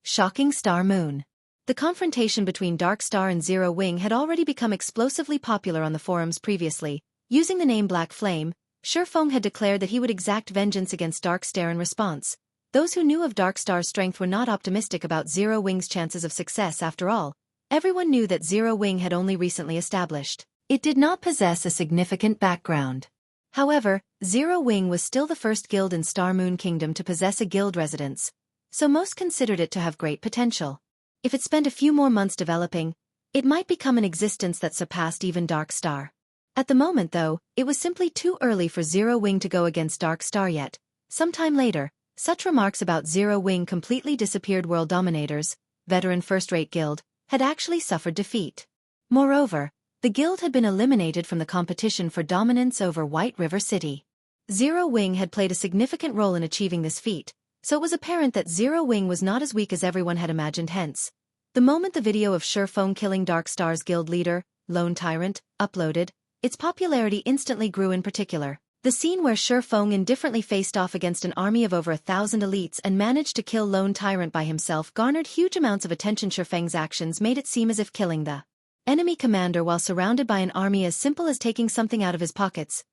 Shocking Star Moon. The confrontation between Dark Star and Zero Wing had already become explosively popular on the forums previously. Using the name Black Flame, Shifeng had declared that he would exact vengeance against Dark Star in response. Those who knew of Dark Star's strength were not optimistic about Zero Wing's chances of success. After all, everyone knew that Zero Wing had only recently established. It did not possess a significant background. However, Zero Wing was still the first guild in Star Moon Kingdom to possess a guild residence, so most considered it to have great potential. If it spent a few more months developing, it might become an existence that surpassed even Dark Star. At the moment though, it was simply too early for Zero Wing to go against Dark Star yet. Sometime later, such remarks about Zero Wing completely disappeared. World Dominators, veteran first-rate guild, had actually suffered defeat. Moreover, the guild had been eliminated from the competition for dominance over White River City. Zero Wing had played a significant role in achieving this feat, so it was apparent that Zero Wing was not as weak as everyone had imagined. Hence, the moment the video of Shifeng killing Dark Star's guild leader, Lone Tyrant, uploaded, its popularity instantly grew. In particular, the scene where Shifeng indifferently faced off against an army of over 1,000 elites and managed to kill Lone Tyrant by himself garnered huge amounts of attention. Shifeng's actions made it seem as if killing the enemy commander while surrounded by an army as simple as taking something out of his pockets.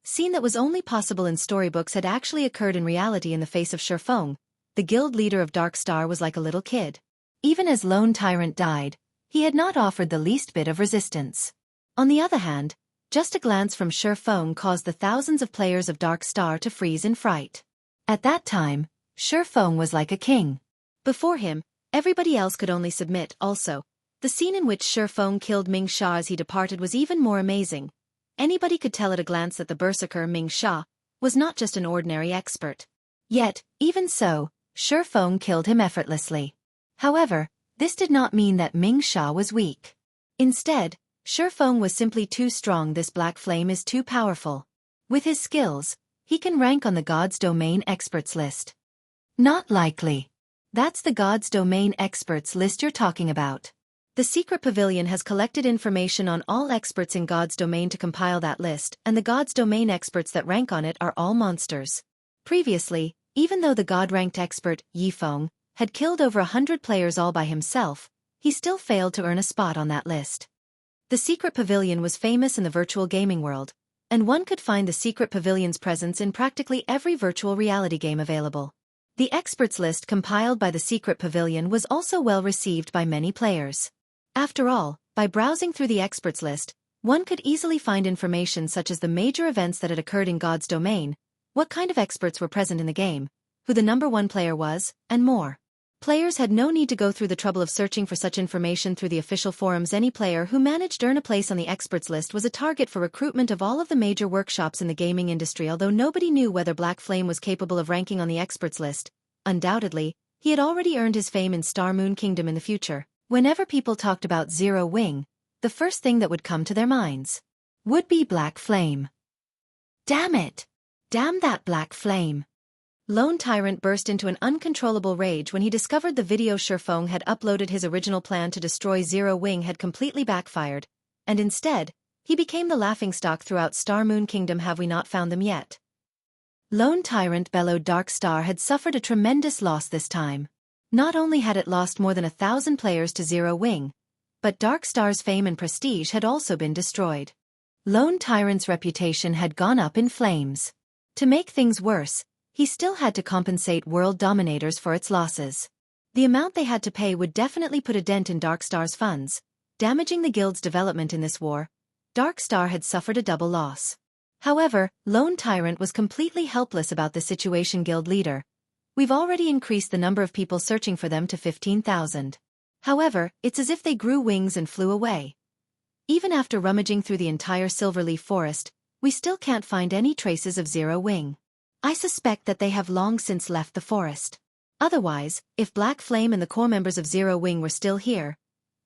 Scene that was only possible in storybooks had actually occurred in reality. In the face of Shifeng, the guild leader of Dark Star was like a little kid. Even as Lone Tyrant died, he had not offered the least bit of resistance. On the other hand, just a glance from Shifeng caused the thousands of players of Dark Star to freeze in fright. At that time, Shifeng was like a king. Before him, everybody else could only submit. Also, the scene in which Shifeng killed Ming Sha as he departed was even more amazing. Anybody could tell at a glance that the berserker Ming Sha was not just an ordinary expert. Yet, even so, Shifeng killed him effortlessly. However, this did not mean that Ming Sha was weak. Instead, Shifeng was simply too strong. This Black Flame is too powerful. With his skills, he can rank on the God's Domain Experts list. Not likely. That's the God's Domain Experts list you're talking about. The Secret Pavilion has collected information on all experts in God's Domain to compile that list, and the God's Domain experts that rank on it are all monsters. Previously, even though the God-ranked expert, Yifeng, had killed over 100 players all by himself, he still failed to earn a spot on that list. The Secret Pavilion was famous in the virtual gaming world, and one could find the Secret Pavilion's presence in practically every virtual reality game available. The experts list compiled by the Secret Pavilion was also well received by many players. After all, by browsing through the experts list, one could easily find information such as the major events that had occurred in God's Domain, what kind of experts were present in the game, who the #1 player was, and more. Players had no need to go through the trouble of searching for such information through the official forums. Any player who managed to earn a place on the experts list was a target for recruitment of all of the major workshops in the gaming industry. Although nobody knew whether Black Flame was capable of ranking on the experts list, undoubtedly, he had already earned his fame in Star Moon Kingdom in the future. Whenever people talked about Zero Wing, the first thing that would come to their minds would be Black Flame. Damn it! Damn that Black Flame! Lone Tyrant burst into an uncontrollable rage when he discovered the video Shifeng had uploaded. His original plan to destroy Zero Wing had completely backfired, and instead, he became the laughingstock throughout Star Moon Kingdom. Have we not found them yet? Lone Tyrant bellowed. Dark Star had suffered a tremendous loss this time. Not only had it lost more than 1,000 players to Zero Wing, but Dark Star's fame and prestige had also been destroyed. Lone Tyrant's reputation had gone up in flames. To make things worse, he still had to compensate World Dominators for its losses. The amount they had to pay would definitely put a dent in Dark Star's funds, damaging the guild's development in this war. Dark Star had suffered a double loss. However, Lone Tyrant was completely helpless about the situation. Guild leader, we've already increased the number of people searching for them to 15,000. However, it's as if they grew wings and flew away. Even after rummaging through the entire Silverleaf Forest, we still can't find any traces of Zero Wing. I suspect that they have long since left the forest. Otherwise, if Black Flame and the core members of Zero Wing were still here,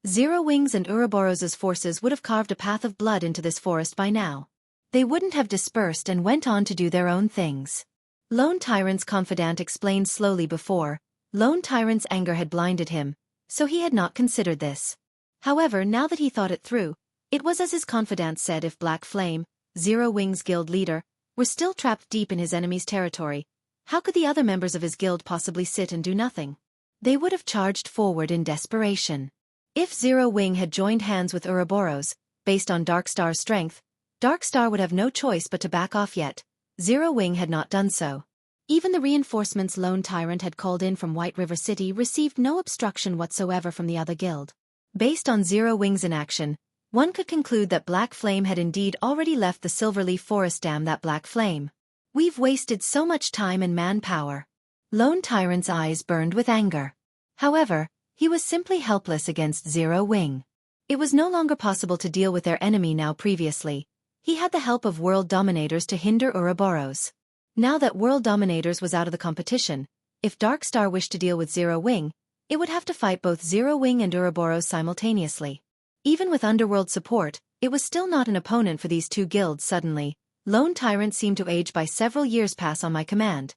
Zero Wing's and Ouroboros' forces would have carved a path of blood into this forest by now. They wouldn't have dispersed and went on to do their own things. Lone Tyrant's confidant explained slowly. Before, Lone Tyrant's anger had blinded him, so he had not considered this. However, now that he thought it through, it was as his confidant said. If Black Flame, Zero Wing's guild leader, were still trapped deep in his enemy's territory, how could the other members of his guild possibly sit and do nothing? They would have charged forward in desperation. If Zero Wing had joined hands with Ouroboros, based on Darkstar's strength, Darkstar would have no choice but to back off. Yet Zero Wing had not done so. Even the reinforcements Lone Tyrant had called in from White River City received no obstruction whatsoever from the other guild. Based on Zero Wing's inaction, one could conclude that Black Flame had indeed already left the Silverleaf Forest. Damn that Black Flame. We've wasted so much time and manpower. Lone Tyrant's eyes burned with anger. However, he was simply helpless against Zero Wing. It was no longer possible to deal with their enemy now. Previously, he had the help of World Dominators to hinder Ouroboros. Now that World Dominators was out of the competition, if Darkstar wished to deal with Zero Wing, it would have to fight both Zero Wing and Ouroboros simultaneously. Even with Underworld support, it was still not an opponent for these two guilds. Suddenly, Lone Tyrant seemed to age by several years. Pass on my command.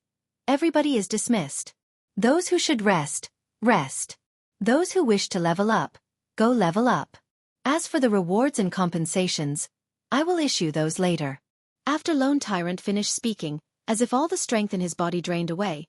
Everybody is dismissed. Those who should rest, rest. Those who wish to level up, go level up. As for the rewards and compensations, I will issue those later. After Lone Tyrant finished speaking, as if all the strength in his body drained away,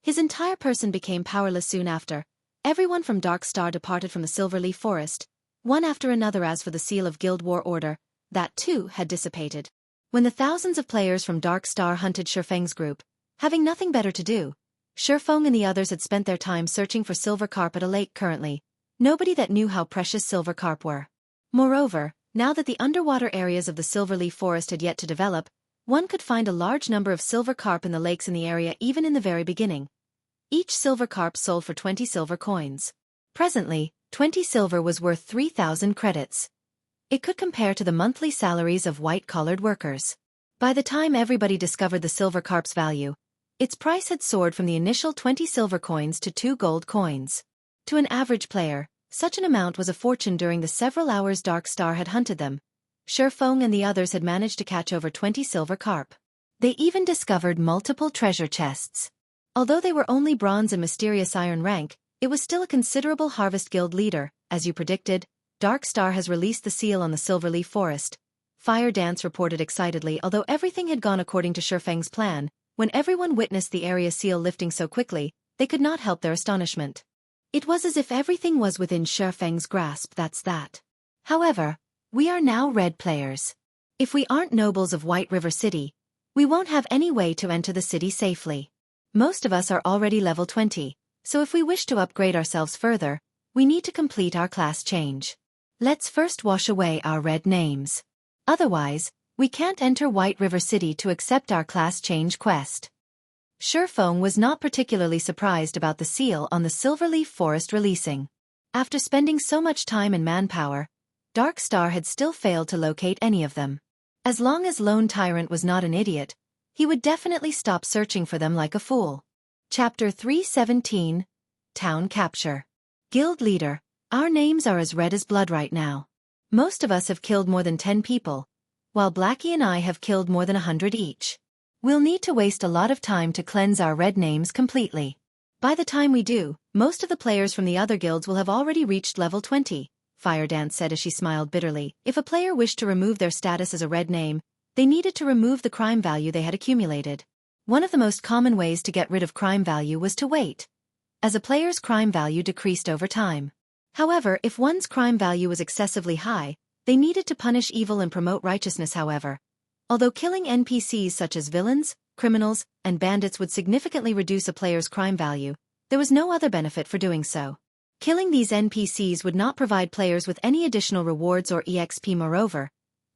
his entire person became powerless. Soon after, everyone from Darkstar departed from the Silverleaf Forest, one after another. As for the seal of Guild War Order, that too had dissipated. When the thousands of players from Darkstar hunted Shifeng's group, having nothing better to do, Shifeng and the others had spent their time searching for silver carp at a lake. Currently, nobody that knew how precious silver carp were. Moreover, now that the underwater areas of the Silverleaf Forest had yet to develop, one could find a large number of silver carp in the lakes in the area. Even in the very beginning, each silver carp sold for 20 silver coins. Presently, 20 silver was worth 3,000 credits. It could compare to the monthly salaries of white-collared workers. By the time everybody discovered the silver carp's value, its price had soared from the initial 20 silver coins to 2 gold coins. To an average player, such an amount was a fortune. During the several hours Darkstar had hunted them, Shifeng and the others had managed to catch over 20 silver carp. They even discovered multiple treasure chests. Although they were only bronze and mysterious iron rank, it was still a considerable harvest. Guild leader, as you predicted, Darkstar has released the seal on the Silverleaf Forest. Fire Dance reported excitedly. Although everything had gone according to Shifeng's plan, when everyone witnessed the area seal lifting so quickly, they could not help their astonishment. It was as if everything was within Shifeng's grasp. That's that. However, we are now red players. If we aren't nobles of White River City, we won't have any way to enter the city safely. Most of us are already level 20, so if we wish to upgrade ourselves further, we need to complete our class change. Let's first wash away our red names. Otherwise, we can't enter White River City to accept our class change quest. Shifeng was not particularly surprised about the seal on the Silverleaf Forest releasing. After spending so much time and manpower, Darkstar had still failed to locate any of them. As long as Lone Tyrant was not an idiot, he would definitely stop searching for them like a fool. Chapter 317, Town Capture. Guild leader, our names are as red as blood right now. Most of us have killed more than 10 people, while Blackie and I have killed more than 100 each. We'll need to waste a lot of time to cleanse our red names completely. By the time we do, most of the players from the other guilds will have already reached level 20, Fire Dance said as she smiled bitterly. If a player wished to remove their status as a red name, they needed to remove the crime value they had accumulated. One of the most common ways to get rid of crime value was to wait, as a player's crime value decreased over time. However, if one's crime value was excessively high, they needed to punish evil and promote righteousness. However, although killing NPCs such as villains, criminals, and bandits would significantly reduce a player's crime value, there was no other benefit for doing so. Killing these NPCs would not provide players with any additional rewards or EXP. Moreover,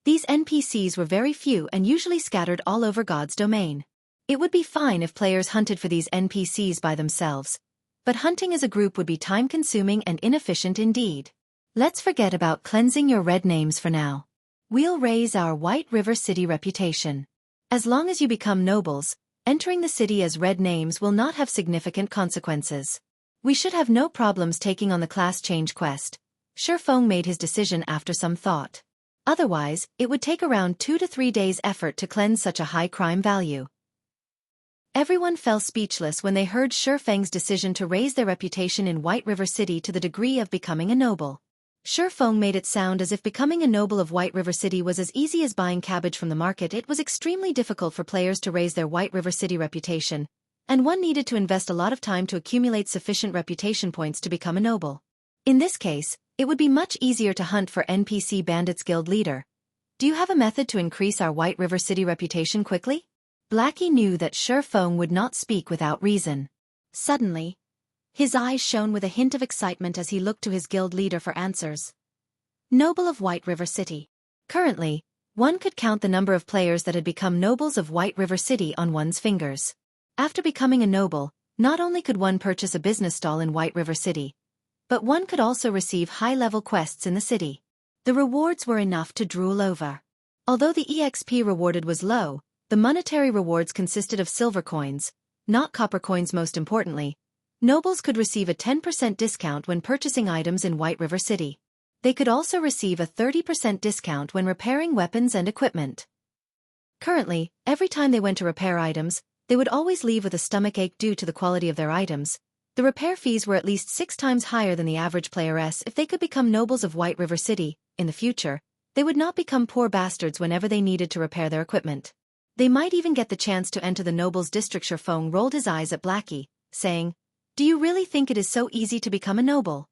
These NPCs were very few and usually scattered all over God's domain. It would be fine if players hunted for these NPCs by themselves, but hunting as a group would be time-consuming and inefficient indeed. Let's forget about cleansing your red names for now. We'll raise our White River City reputation. As long as you become nobles, entering the city as red names will not have significant consequences. We should have no problems taking on the class change quest. Shifeng made his decision after some thought. Otherwise, it would take around 2 to 3 days' effort to cleanse such a high crime value. Everyone fell speechless when they heard Shifeng's decision to raise their reputation in White River City to the degree of becoming a noble. Shifeng made it sound as if becoming a noble of White River City was as easy as buying cabbage from the market. It was extremely difficult for players to raise their White River City reputation, and one needed to invest a lot of time to accumulate sufficient reputation points to become a noble. In this case, it would be much easier to hunt for NPC Bandits Guild leader. Do you have a method to increase our White River City reputation quickly? Blackie knew that Shifeng would not speak without reason. Suddenly, his eyes shone with a hint of excitement as he looked to his guild leader for answers. Noble of White River City. Currently, one could count the number of players that had become nobles of White River City on one's fingers. After becoming a noble, not only could one purchase a business stall in White River City, but one could also receive high-level quests in the city. The rewards were enough to drool over. Although the EXP rewarded was low, the monetary rewards consisted of silver coins, not copper coins. Most importantly, nobles could receive a 10% discount when purchasing items in White River City. They could also receive a 30% discount when repairing weapons and equipment. Currently, every time they went to repair items, they would always leave with a stomachache due to the quality of their items. The repair fees were at least 6 times higher than the average playeress. If they could become nobles of White River City, in the future, they would not become poor bastards whenever they needed to repair their equipment. They might even get the chance to enter the nobles' district. Shifeng rolled his eyes at Blackie, saying, "Do you really think it is so easy to become a noble?"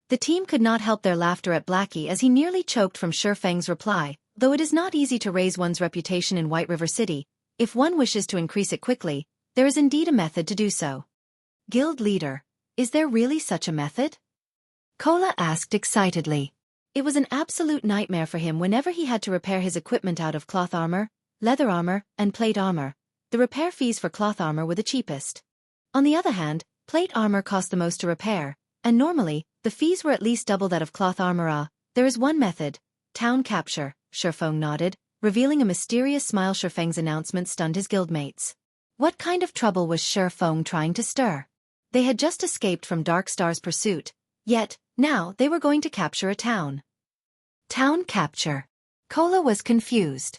The team could not help their laughter at Blackie as he nearly choked from Shifeng's reply. Though it is not easy to raise one's reputation in White River City, if one wishes to increase it quickly, there is indeed a method to do so. Guild leader, is there really such a method? Kola asked excitedly. It was an absolute nightmare for him whenever he had to repair his equipment out of cloth armor, leather armor, and plate armor. The repair fees for cloth armor were the cheapest. On the other hand, plate armor cost the most to repair, and normally, the fees were at least double that of cloth armor. There is one method. Town capture, Shifeng nodded, revealing a mysterious smile. Shifeng's announcement stunned his guildmates. What kind of trouble was Shifeng trying to stir? They had just escaped from Darkstar's pursuit, yet, now they were going to capture a town. Town capture. Kola was confused.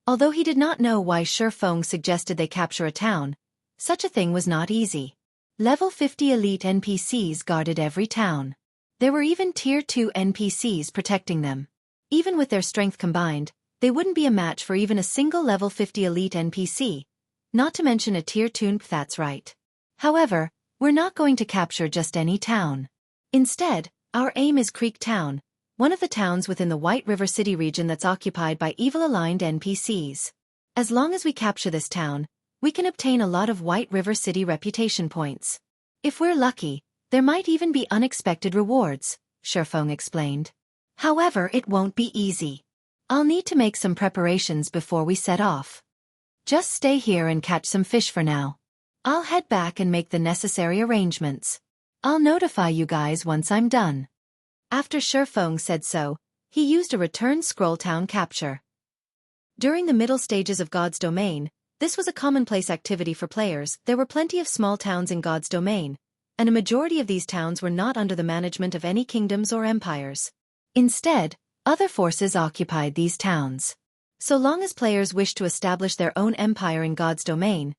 Although he did not know why Shifeng suggested they capture a town, such a thing was not easy. Level 50 elite NPCs guarded every town. There were even Tier 2 NPCs protecting them. Even with their strength combined, they wouldn't be a match for even a single level 50 elite NPC, not to mention a Tier 2. That's right. However, we're not going to capture just any town. Instead, our aim is Creek Town, one of the towns within the White River City region that's occupied by evil-aligned NPCs. As long as we capture this town, we can obtain a lot of White River City reputation points. If we're lucky, there might even be unexpected rewards, Shifeng explained. However, it won't be easy. I'll need to make some preparations before we set off. Just stay here and catch some fish for now. I'll head back and make the necessary arrangements. I'll notify you guys once I'm done. After Shifeng said so, he used a return scroll town capture. During the middle stages of God's domain, this was a commonplace activity for players. There were plenty of small towns in God's domain, and a majority of these towns were not under the management of any kingdoms or empires. Instead, other forces occupied these towns. So long as players wished to establish their own empire in God's domain,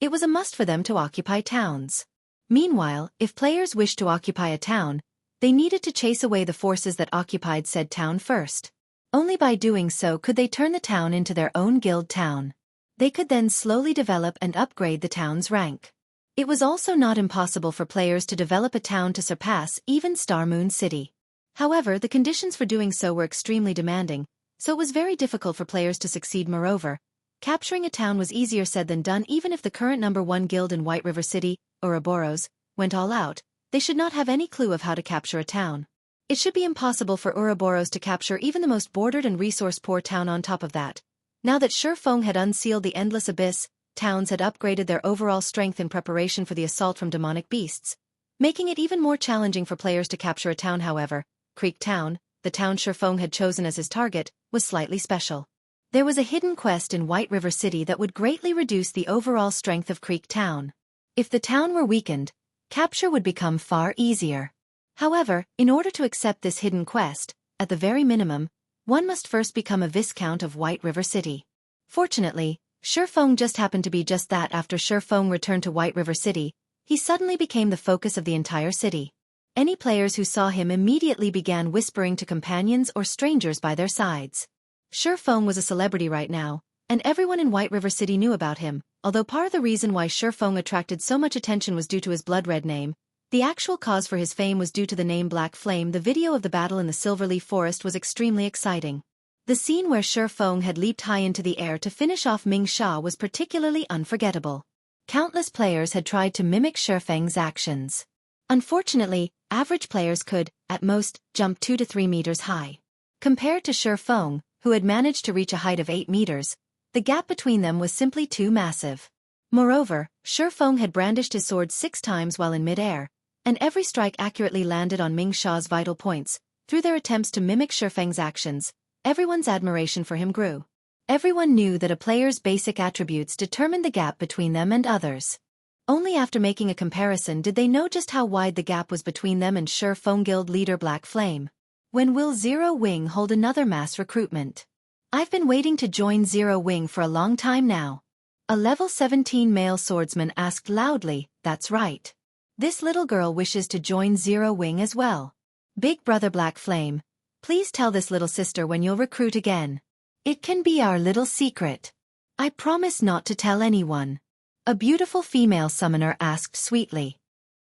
it was a must for them to occupy towns. Meanwhile, if players wished to occupy a town, they needed to chase away the forces that occupied said town first. Only by doing so could they turn the town into their own guild town. They could then slowly develop and upgrade the town's rank. It was also not impossible for players to develop a town to surpass even Star Moon City. However, the conditions for doing so were extremely demanding, so it was very difficult for players to succeed. Moreover, capturing a town was easier said than done. Even if the current number 1 guild in White River City, Ouroboros, went all out, they should not have any clue of how to capture a town. It should be impossible for Ouroboros to capture even the most bordered and resource-poor town on top of that. Now that Shifeng had unsealed the endless abyss, towns had upgraded their overall strength in preparation for the assault from demonic beasts, making it even more challenging for players to capture a town. However, Creek Town, the town Shifeng had chosen as his target, was slightly special. There was a hidden quest in White River City that would greatly reduce the overall strength of Creek Town. If the town were weakened, capture would become far easier. However, in order to accept this hidden quest, at the very minimum, one must first become a Viscount of White River City. Fortunately, Shifeng just happened to be just that. After Shifeng returned to White River City, he suddenly became the focus of the entire city. Any players who saw him immediately began whispering to companions or strangers by their sides. Shifeng was a celebrity right now, and everyone in White River City knew about him. Although part of the reason why Shifeng attracted so much attention was due to his blood-red name, the actual cause for his fame was due to the name Black Flame. The video of the battle in the Silverleaf Forest was extremely exciting. The scene where Shifeng had leaped high into the air to finish off Ming Sha was particularly unforgettable. Countless players had tried to mimic Shifeng's actions. Unfortunately, average players could, at most, jump 2 to 3 meters high. Compared to Shifeng, who had managed to reach a height of 8 meters, the gap between them was simply too massive. Moreover, Shifeng had brandished his sword 6 times while in mid-air, and every strike accurately landed on Ming Sha's vital points. Through their attempts to mimic Shifeng's actions, everyone's admiration for him grew. Everyone knew that a player's basic attributes determined the gap between them and others. Only after making a comparison did they know just how wide the gap was between them and Shifeng guild leader Black Flame. When will Zero Wing hold another mass recruitment? I've been waiting to join Zero Wing for a long time now. A level 17 male swordsman asked loudly. That's right. This little girl wishes to join Zero Wing as well. Big brother Black Flame, please tell this little sister when you'll recruit again. It can be our little secret. I promise not to tell anyone. A beautiful female summoner asked sweetly.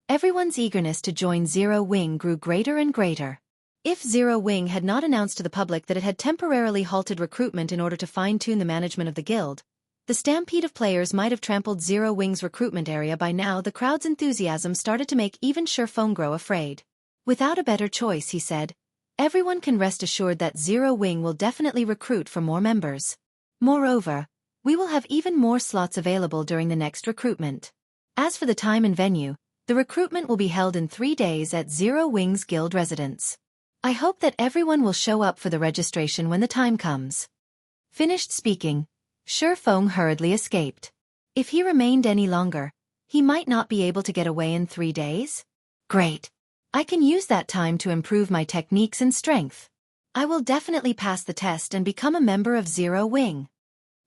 Everyone's eagerness to join Zero Wing grew greater and greater. If Zero Wing had not announced to the public that it had temporarily halted recruitment in order to fine-tune the management of the guild, the stampede of players might have trampled Zero Wing's recruitment area. By now the crowd's enthusiasm started to make even Shifeng grow afraid. Without a better choice, he said, everyone can rest assured that Zero Wing will definitely recruit for more members. Moreover, we will have even more slots available during the next recruitment. As for the time and venue, the recruitment will be held in 3 days at Zero Wing's guild residence. I hope that everyone will show up for the registration when the time comes. Finished speaking, Shifeng hurriedly escaped. If he remained any longer, he might not be able to get away in 3 days? Great. I can use that time to improve my techniques and strength. I will definitely pass the test and become a member of Zero Wing.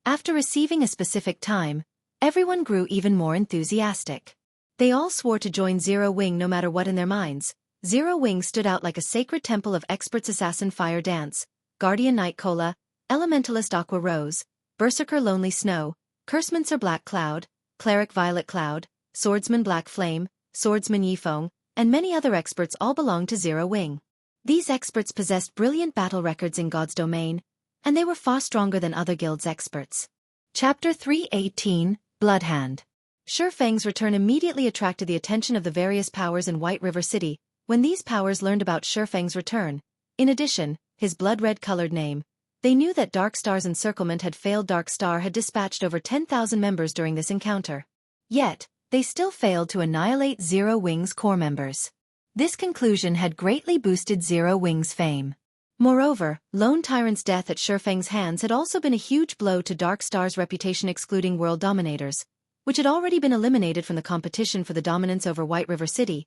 After receiving a specific time, everyone grew even more enthusiastic. They all swore to join Zero Wing no matter what in their minds. Zero Wing stood out like a sacred temple of experts: Assassin Fire Dance, Guardian Night Cola, Elementalist Aqua Rose, Berserker Lonely Snow, Cursemancer Black Cloud, Cleric Violet Cloud, Swordsman Black Flame, Swordsman Yifeng, and many other experts all belonged to Zero Wing. These experts possessed brilliant battle records in God's domain, and they were far stronger than other guilds' experts. Chapter 318, Bloodhand. Shifeng's return immediately attracted the attention of the various powers in White River City. When these powers learned about Shifeng's return, in addition, his blood-red-colored name, they knew that Dark Star's encirclement had failed. Dark Star had dispatched over 10,000 members during this encounter. Yet, they still failed to annihilate Zero Wing's core members. This conclusion had greatly boosted Zero Wing's fame. Moreover, Lone Tyrant's death at Shifeng's hands had also been a huge blow to Dark Star's reputation, excluding World Dominators, which had already been eliminated from the competition for the dominance over White River City.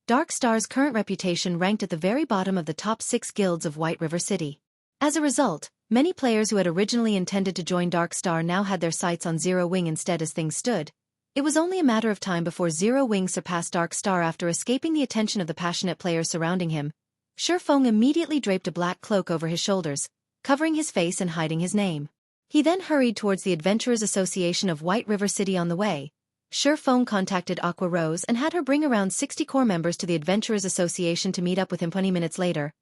Dark Star's current reputation ranked at the very bottom of the top 6 guilds of White River City. As a result, many players who had originally intended to join Dark Star now had their sights on Zero Wing instead. As things stood, it was only a matter of time before Zero Wing surpassed Dark Star. After escaping the attention of the passionate players surrounding him, Shifeng immediately draped a black cloak over his shoulders, covering his face and hiding his name. He then hurried towards the Adventurers Association of White River City. On the way, Shifeng contacted Aqua Rose and had her bring around 60 core members to the Adventurers Association to meet up with him. 20 minutes later,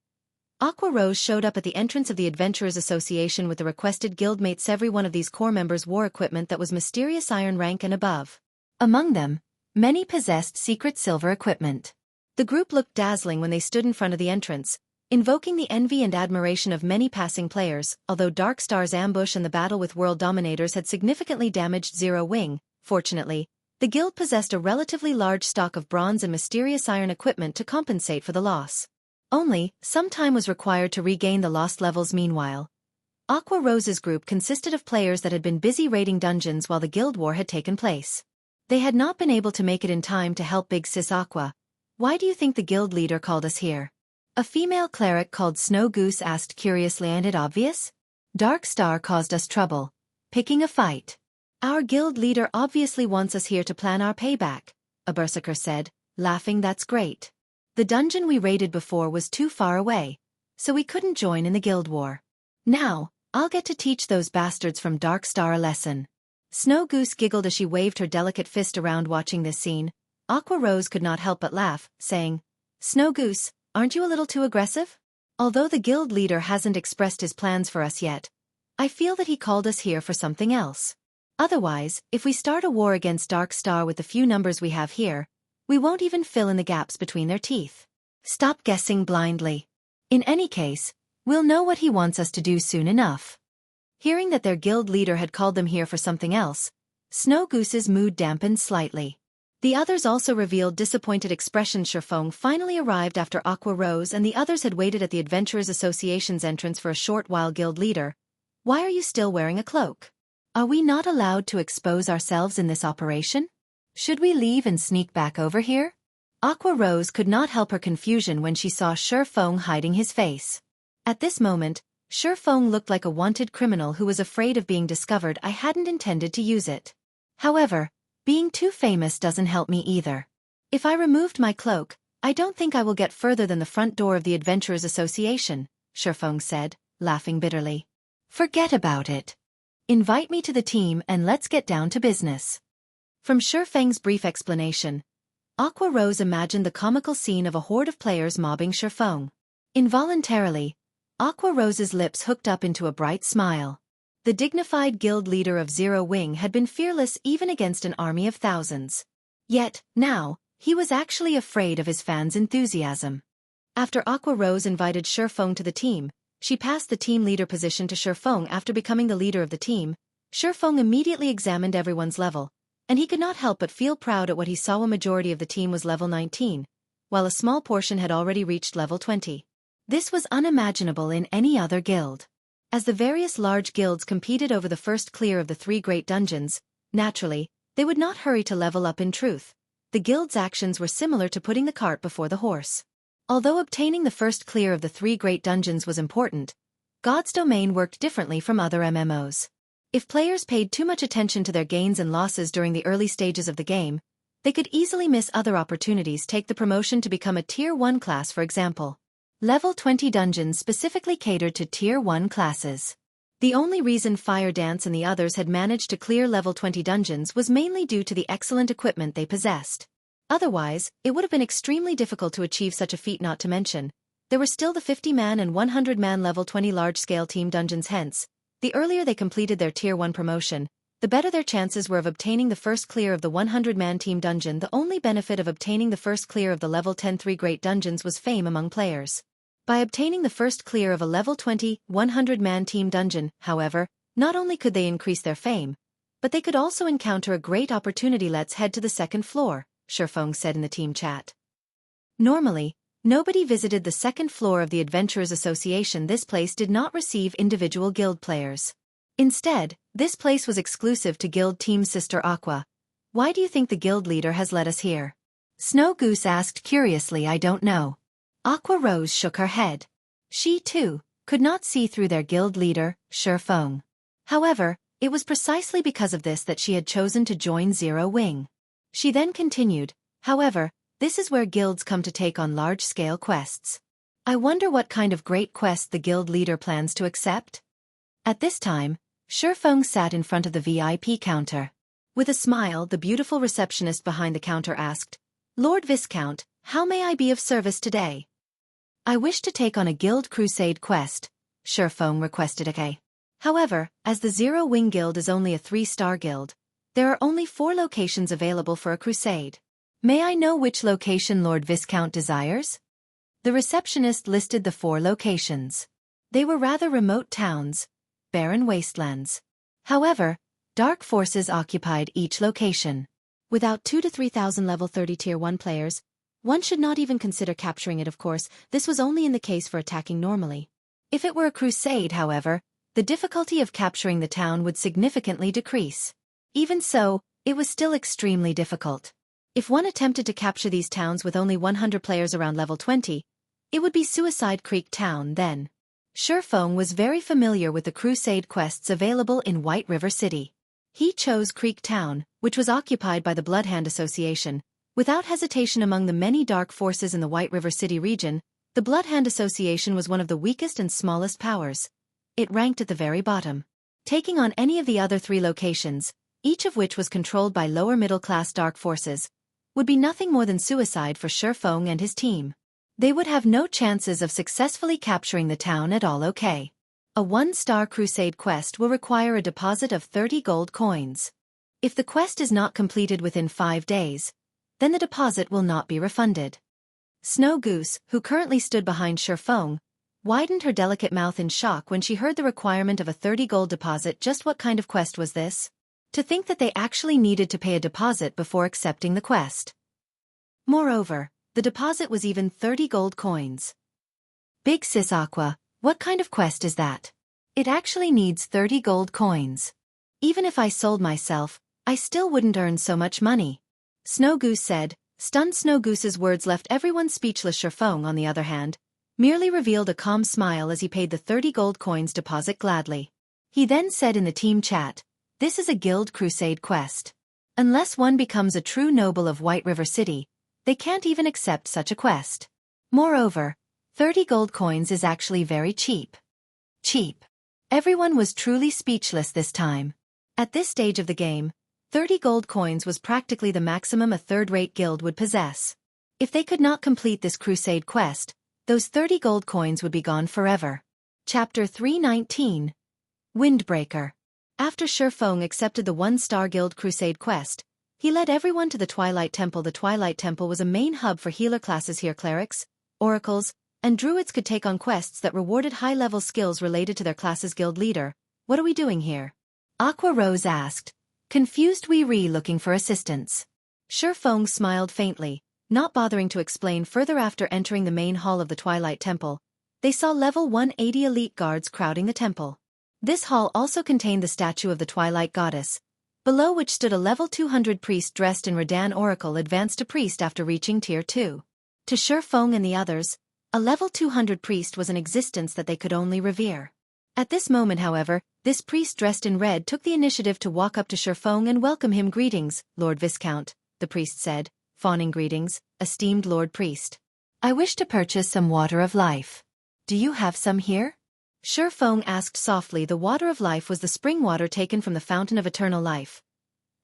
Aqua Rose showed up at the entrance of the Adventurers Association with the requested guildmates. Every one of these core members wore equipment that was mysterious iron rank and above. Among them, many possessed secret silver equipment. The group looked dazzling when they stood in front of the entrance, invoking the envy and admiration of many passing players. Although Dark Star's ambush and the battle with world dominators had significantly damaged Zero Wing, fortunately, the guild possessed a relatively large stock of bronze and mysterious iron equipment to compensate for the loss. Only, some time was required to regain the lost levels. Meanwhile, Aqua Rose's group consisted of players that had been busy raiding dungeons while the guild war had taken place. They had not been able to make it in time to help Big Sis Aqua. "Why do you think the guild leader called us here?" a female cleric called Snow Goose asked curiously. "Ain't it obvious? Dark Star caused us trouble, picking a fight. Our guild leader obviously wants us here to plan our payback," a berserker said, laughing. "That's great. The dungeon we raided before was too far away, so we couldn't join in the guild war. Now, I'll get to teach those bastards from Dark Star a lesson." Snow Goose giggled as she waved her delicate fist around. Watching this scene, Aqua Rose could not help but laugh, saying, "Snow Goose, aren't you a little too aggressive? Although the guild leader hasn't expressed his plans for us yet, I feel that he called us here for something else. Otherwise, if we start a war against Dark Star with the few numbers we have here, we won't even fill in the gaps between their teeth. Stop guessing blindly. In any case, we'll know what he wants us to do soon enough." Hearing that their guild leader had called them here for something else, Snow Goose's mood dampened slightly. The others also revealed disappointed expressions. Sherfong finally arrived after Aqua Rose and the others had waited at the Adventurers Association's entrance for a short while. "Guild leader, why are you still wearing a cloak? Are we not allowed to expose ourselves in this operation? Should we leave and sneak back over here?" Aqua Rose could not help her confusion when she saw Sherfong hiding his face. At this moment, Sherfong looked like a wanted criminal who was afraid of being discovered. "I hadn't intended to use it. However, being too famous doesn't help me either. If I removed my cloak, I don't think I will get further than the front door of the Adventurers Association," Sherfong said, laughing bitterly. "Forget about it. Invite me to the team and let's get down to business." From Sherfeng's brief explanation, Aqua Rose imagined the comical scene of a horde of players mobbing Sherfong. Involuntarily, Aqua Rose's lips hooked up into a bright smile. The dignified guild leader of Zero Wing had been fearless even against an army of thousands. Yet, now, he was actually afraid of his fans' enthusiasm. After Aqua Rose invited Sherfong to the team, she passed the team leader position to Sherfong. After becoming the leader of the team, Sherfong immediately examined everyone's level, and he could not help but feel proud at what he saw. A majority of the team was level 19, while a small portion had already reached level 20. This was unimaginable in any other guild. As the various large guilds competed over the first clear of the 3 great dungeons, naturally, they would not hurry to level up. In truth, the guild's actions were similar to putting the cart before the horse. Although obtaining the first clear of the 3 great dungeons was important, God's Domain worked differently from other MMOs. If players paid too much attention to their gains and losses during the early stages of the game, they could easily miss other opportunities. Take the promotion to become a Tier 1 class, for example. Level 20 dungeons specifically catered to Tier 1 classes. The only reason Fire Dance and the others had managed to clear level 20 dungeons was mainly due to the excellent equipment they possessed. Otherwise, it would have been extremely difficult to achieve such a feat. Not to mention, there were still the 50-man and 100-man level 20 large-scale team dungeons. Hence, the earlier they completed their Tier 1 promotion, the better their chances were of obtaining the first clear of the 100-man team dungeon. The only benefit of obtaining the first clear of the level 10 3 great dungeons was fame among players. By obtaining the first clear of a level 20, 100-man team dungeon, however, not only could they increase their fame, but they could also encounter a great opportunity. "Let's head to the second floor," Sherfong said in the team chat. Normally, nobody visited the second floor of the Adventurers Association. This place did not receive individual guild players. Instead, this place was exclusive to guild team Sister Aqua. "Why do you think the guild leader has led us here?" Snow Goose asked curiously. "I don't know." Aqua Rose shook her head. She, too, could not see through their guild leader, Sherfong. However, it was precisely because of this that she had chosen to join Zero Wing. She then continued, "However, this is where guilds come to take on large-scale quests. I wonder what kind of great quest the guild leader plans to accept?" At this time, Sherfong sat in front of the VIP counter. With a smile, the beautiful receptionist behind the counter asked, "Lord Viscount, how may I be of service today?" "I wish to take on a guild crusade quest," Sherfong requested. "Okay. However, as the Zero Wing Guild is only a 3-star guild, there are only 4 locations available for a crusade. May I know which location Lord Viscount desires? The receptionist listed the 4 locations. They were rather remote towns, barren wastelands. However, dark forces occupied each location. Without 2,000 to 3,000 level 30 tier 1 players, one should not even consider capturing it. Of course, this was only in the case for attacking normally. If it were a crusade, however, the difficulty of capturing the town would significantly decrease. Even so, it was still extremely difficult. If one attempted to capture these towns with only 100 players around level 20, it would be Suicide Creek Town then. Shurfeng was very familiar with the crusade quests available in White River City. He chose Creek Town, which was occupied by the Bloodhand Association. Without hesitation, among the many dark forces in the White River City region, the Bloodhand Association was one of the weakest and smallest powers. It ranked at the very bottom. Taking on any of the other 3 locations, each of which was controlled by lower middle-class dark forces, would be nothing more than suicide for Shurfeng and his team. They would have no chances of successfully capturing the town at all. Okay. A 1-star crusade quest will require a deposit of 30 gold coins. If the quest is not completed within 5 days, then the deposit will not be refunded. Snow Goose, who currently stood behind Shurfeng, widened her delicate mouth in shock when she heard the requirement of a 30 gold deposit. Just what kind of quest was this? To think that they actually needed to pay a deposit before accepting the quest. Moreover, the deposit was even 30 gold coins. Big Sis Aqua, what kind of quest is that? It actually needs 30 gold coins. Even if I sold myself, I still wouldn't earn so much money. Snow Goose said. Stunned Snow Goose's words left everyone speechless. Shurfeng, on the other hand, merely revealed a calm smile as he paid the 30 gold coins deposit gladly. He then said in the team chat, "This is a guild crusade quest. Unless one becomes a true noble of White River City, they can't even accept such a quest. Moreover, 30 gold coins is actually very cheap." Cheap. Everyone was truly speechless this time. At this stage of the game, 30 gold coins was practically the maximum a third-rate guild would possess. If they could not complete this crusade quest, those 30 gold coins would be gone forever. Chapter 319. Windbreaker. After Shurfeng accepted the 1-star guild crusade quest, he led everyone to the Twilight Temple. The Twilight Temple was a main hub for healer classes here. Clerics, oracles, and druids could take on quests that rewarded high-level skills related to their class's guild leader. What are we doing here? Aqua Rose asked, confused. We looking for assistance. Shurfeng smiled faintly, not bothering to explain further. After entering the main hall of the Twilight Temple, they saw level 180 elite guards crowding the temple. This hall also contained the statue of the Twilight Goddess, below which stood a level 200 priest dressed in Redan Oracle advanced to priest after reaching tier 2. To Shurfeng and the others, a level 200 priest was an existence that they could only revere. At this moment, however, this priest dressed in red took the initiative to walk up to Shurfeng and welcome him. Greetings, Lord Viscount, the priest said, fawning. Greetings, esteemed Lord Priest. I wish to purchase some water of life. Do you have some here? Shurfeng asked softly. The water of life was the spring water taken from the fountain of eternal life.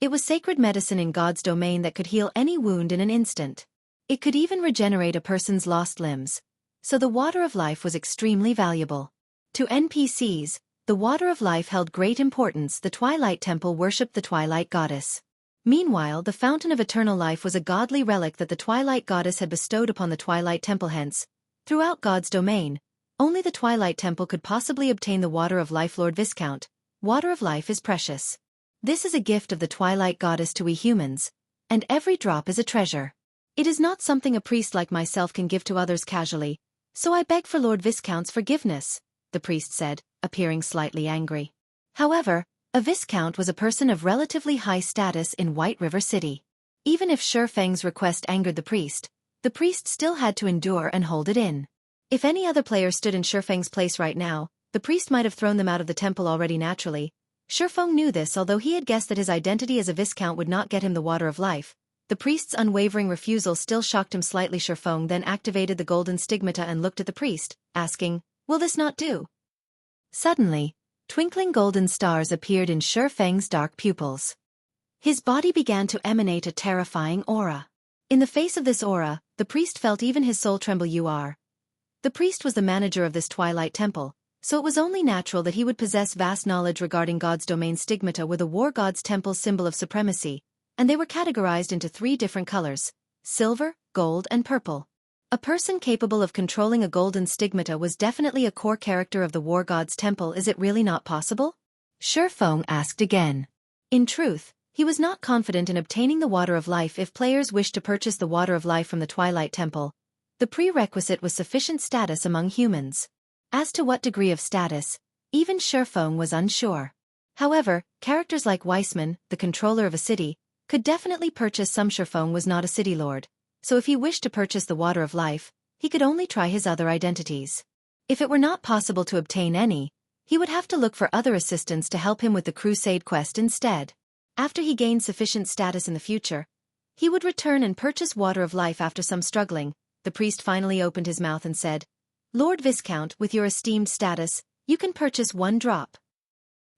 It was sacred medicine in God's domain that could heal any wound in an instant. It could even regenerate a person's lost limbs. So the water of life was extremely valuable. To NPCs, the water of life held great importance. The Twilight Temple worshipped the Twilight Goddess. Meanwhile, the fountain of eternal life was a godly relic that the Twilight Goddess had bestowed upon the Twilight Temple. Hence, throughout God's domain, only the Twilight Temple could possibly obtain the water of life. Lord Viscount, water of life is precious. This is a gift of the Twilight Goddess to we humans, and every drop is a treasure. It is not something a priest like myself can give to others casually, so I beg for Lord Viscount's forgiveness, the priest said, appearing slightly angry. However, a Viscount was a person of relatively high status in White River City. Even if Shurfeng's request angered the priest still had to endure and hold it in. If any other player stood in Shurfeng's place right now, the priest might have thrown them out of the temple already. Naturally, Shurfeng knew this. Although he had guessed that his identity as a Viscount would not get him the water of life, the priest's unwavering refusal still shocked him slightly. Shurfeng then activated the golden stigmata and looked at the priest, asking, "Will this not do?" Suddenly, twinkling golden stars appeared in Shurfeng's dark pupils. His body began to emanate a terrifying aura. In the face of this aura, the priest felt even his soul tremble. The priest was the manager of this Twilight Temple, so it was only natural that he would possess vast knowledge regarding God's domain. Stigmata were the war god's temple's symbol of supremacy, and they were categorized into 3 different colors: silver, gold, and purple. A person capable of controlling a golden stigmata was definitely a core character of the War God's Temple. Is it really not possible? Shi Feng asked again. In truth, he was not confident in obtaining the Water of Life. If players wished to purchase the Water of Life from the Twilight Temple, the prerequisite was sufficient status among humans. As to what degree of status, even Shi Feng was unsure. However, characters like Weissman, the controller of a city, could definitely purchase some. Shi Feng was not a city lord, so if he wished to purchase the Water of Life, he could only try his other identities. If it were not possible to obtain any, he would have to look for other assistants to help him with the crusade quest instead. After he gained sufficient status in the future, he would return and purchase Water of Life. After some struggling, the priest finally opened his mouth and said, "Lord Viscount, with your esteemed status, you can purchase 1 drop.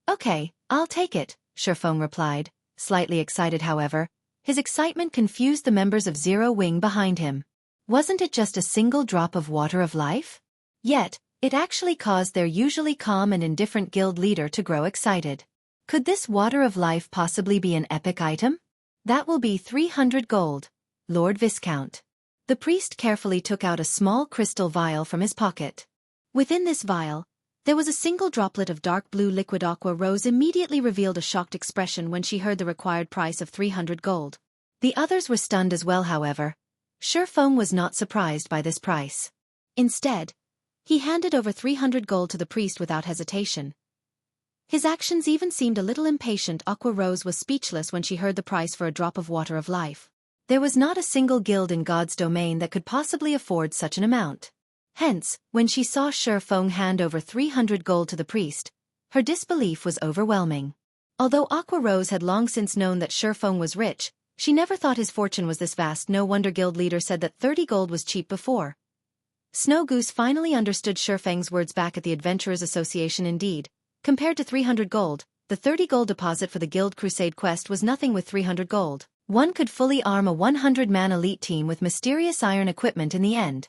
"Okay, I'll take it," Shi Feng replied, slightly excited. However, his excitement confused the members of Zero Wing behind him. Wasn't it just a single drop of Water of Life? Yet, it actually caused their usually calm and indifferent guild leader to grow excited. Could this Water of Life possibly be an epic item? That will be 300 gold, Lord Viscount. The priest carefully took out a small crystal vial from his pocket. Within this vial, there was a single droplet of dark blue liquid. Aqua Rose immediately revealed a shocked expression when she heard the required price of 300 gold. The others were stunned as well. However, Shi Feng was not surprised by this price. Instead, he handed over 300 gold to the priest without hesitation. His actions even seemed a little impatient. Aqua Rose was speechless when she heard the price for a drop of Water of Life. There was not a single guild in God's domain that could possibly afford such an amount. Hence, when she saw Shi Feng hand over 300 gold to the priest, her disbelief was overwhelming. Although Aqua Rose had long since known that Shi Feng was rich, she never thought his fortune was this vast. No wonder guild leader said that 30 gold was cheap before. Snow Goose finally understood Shi Feng's words back at the Adventurers Association. Indeed, compared to 300 gold, the 30 gold deposit for the Guild Crusade quest was nothing. With 300 gold, one could fully arm a 100-man elite team with mysterious iron equipment in the end.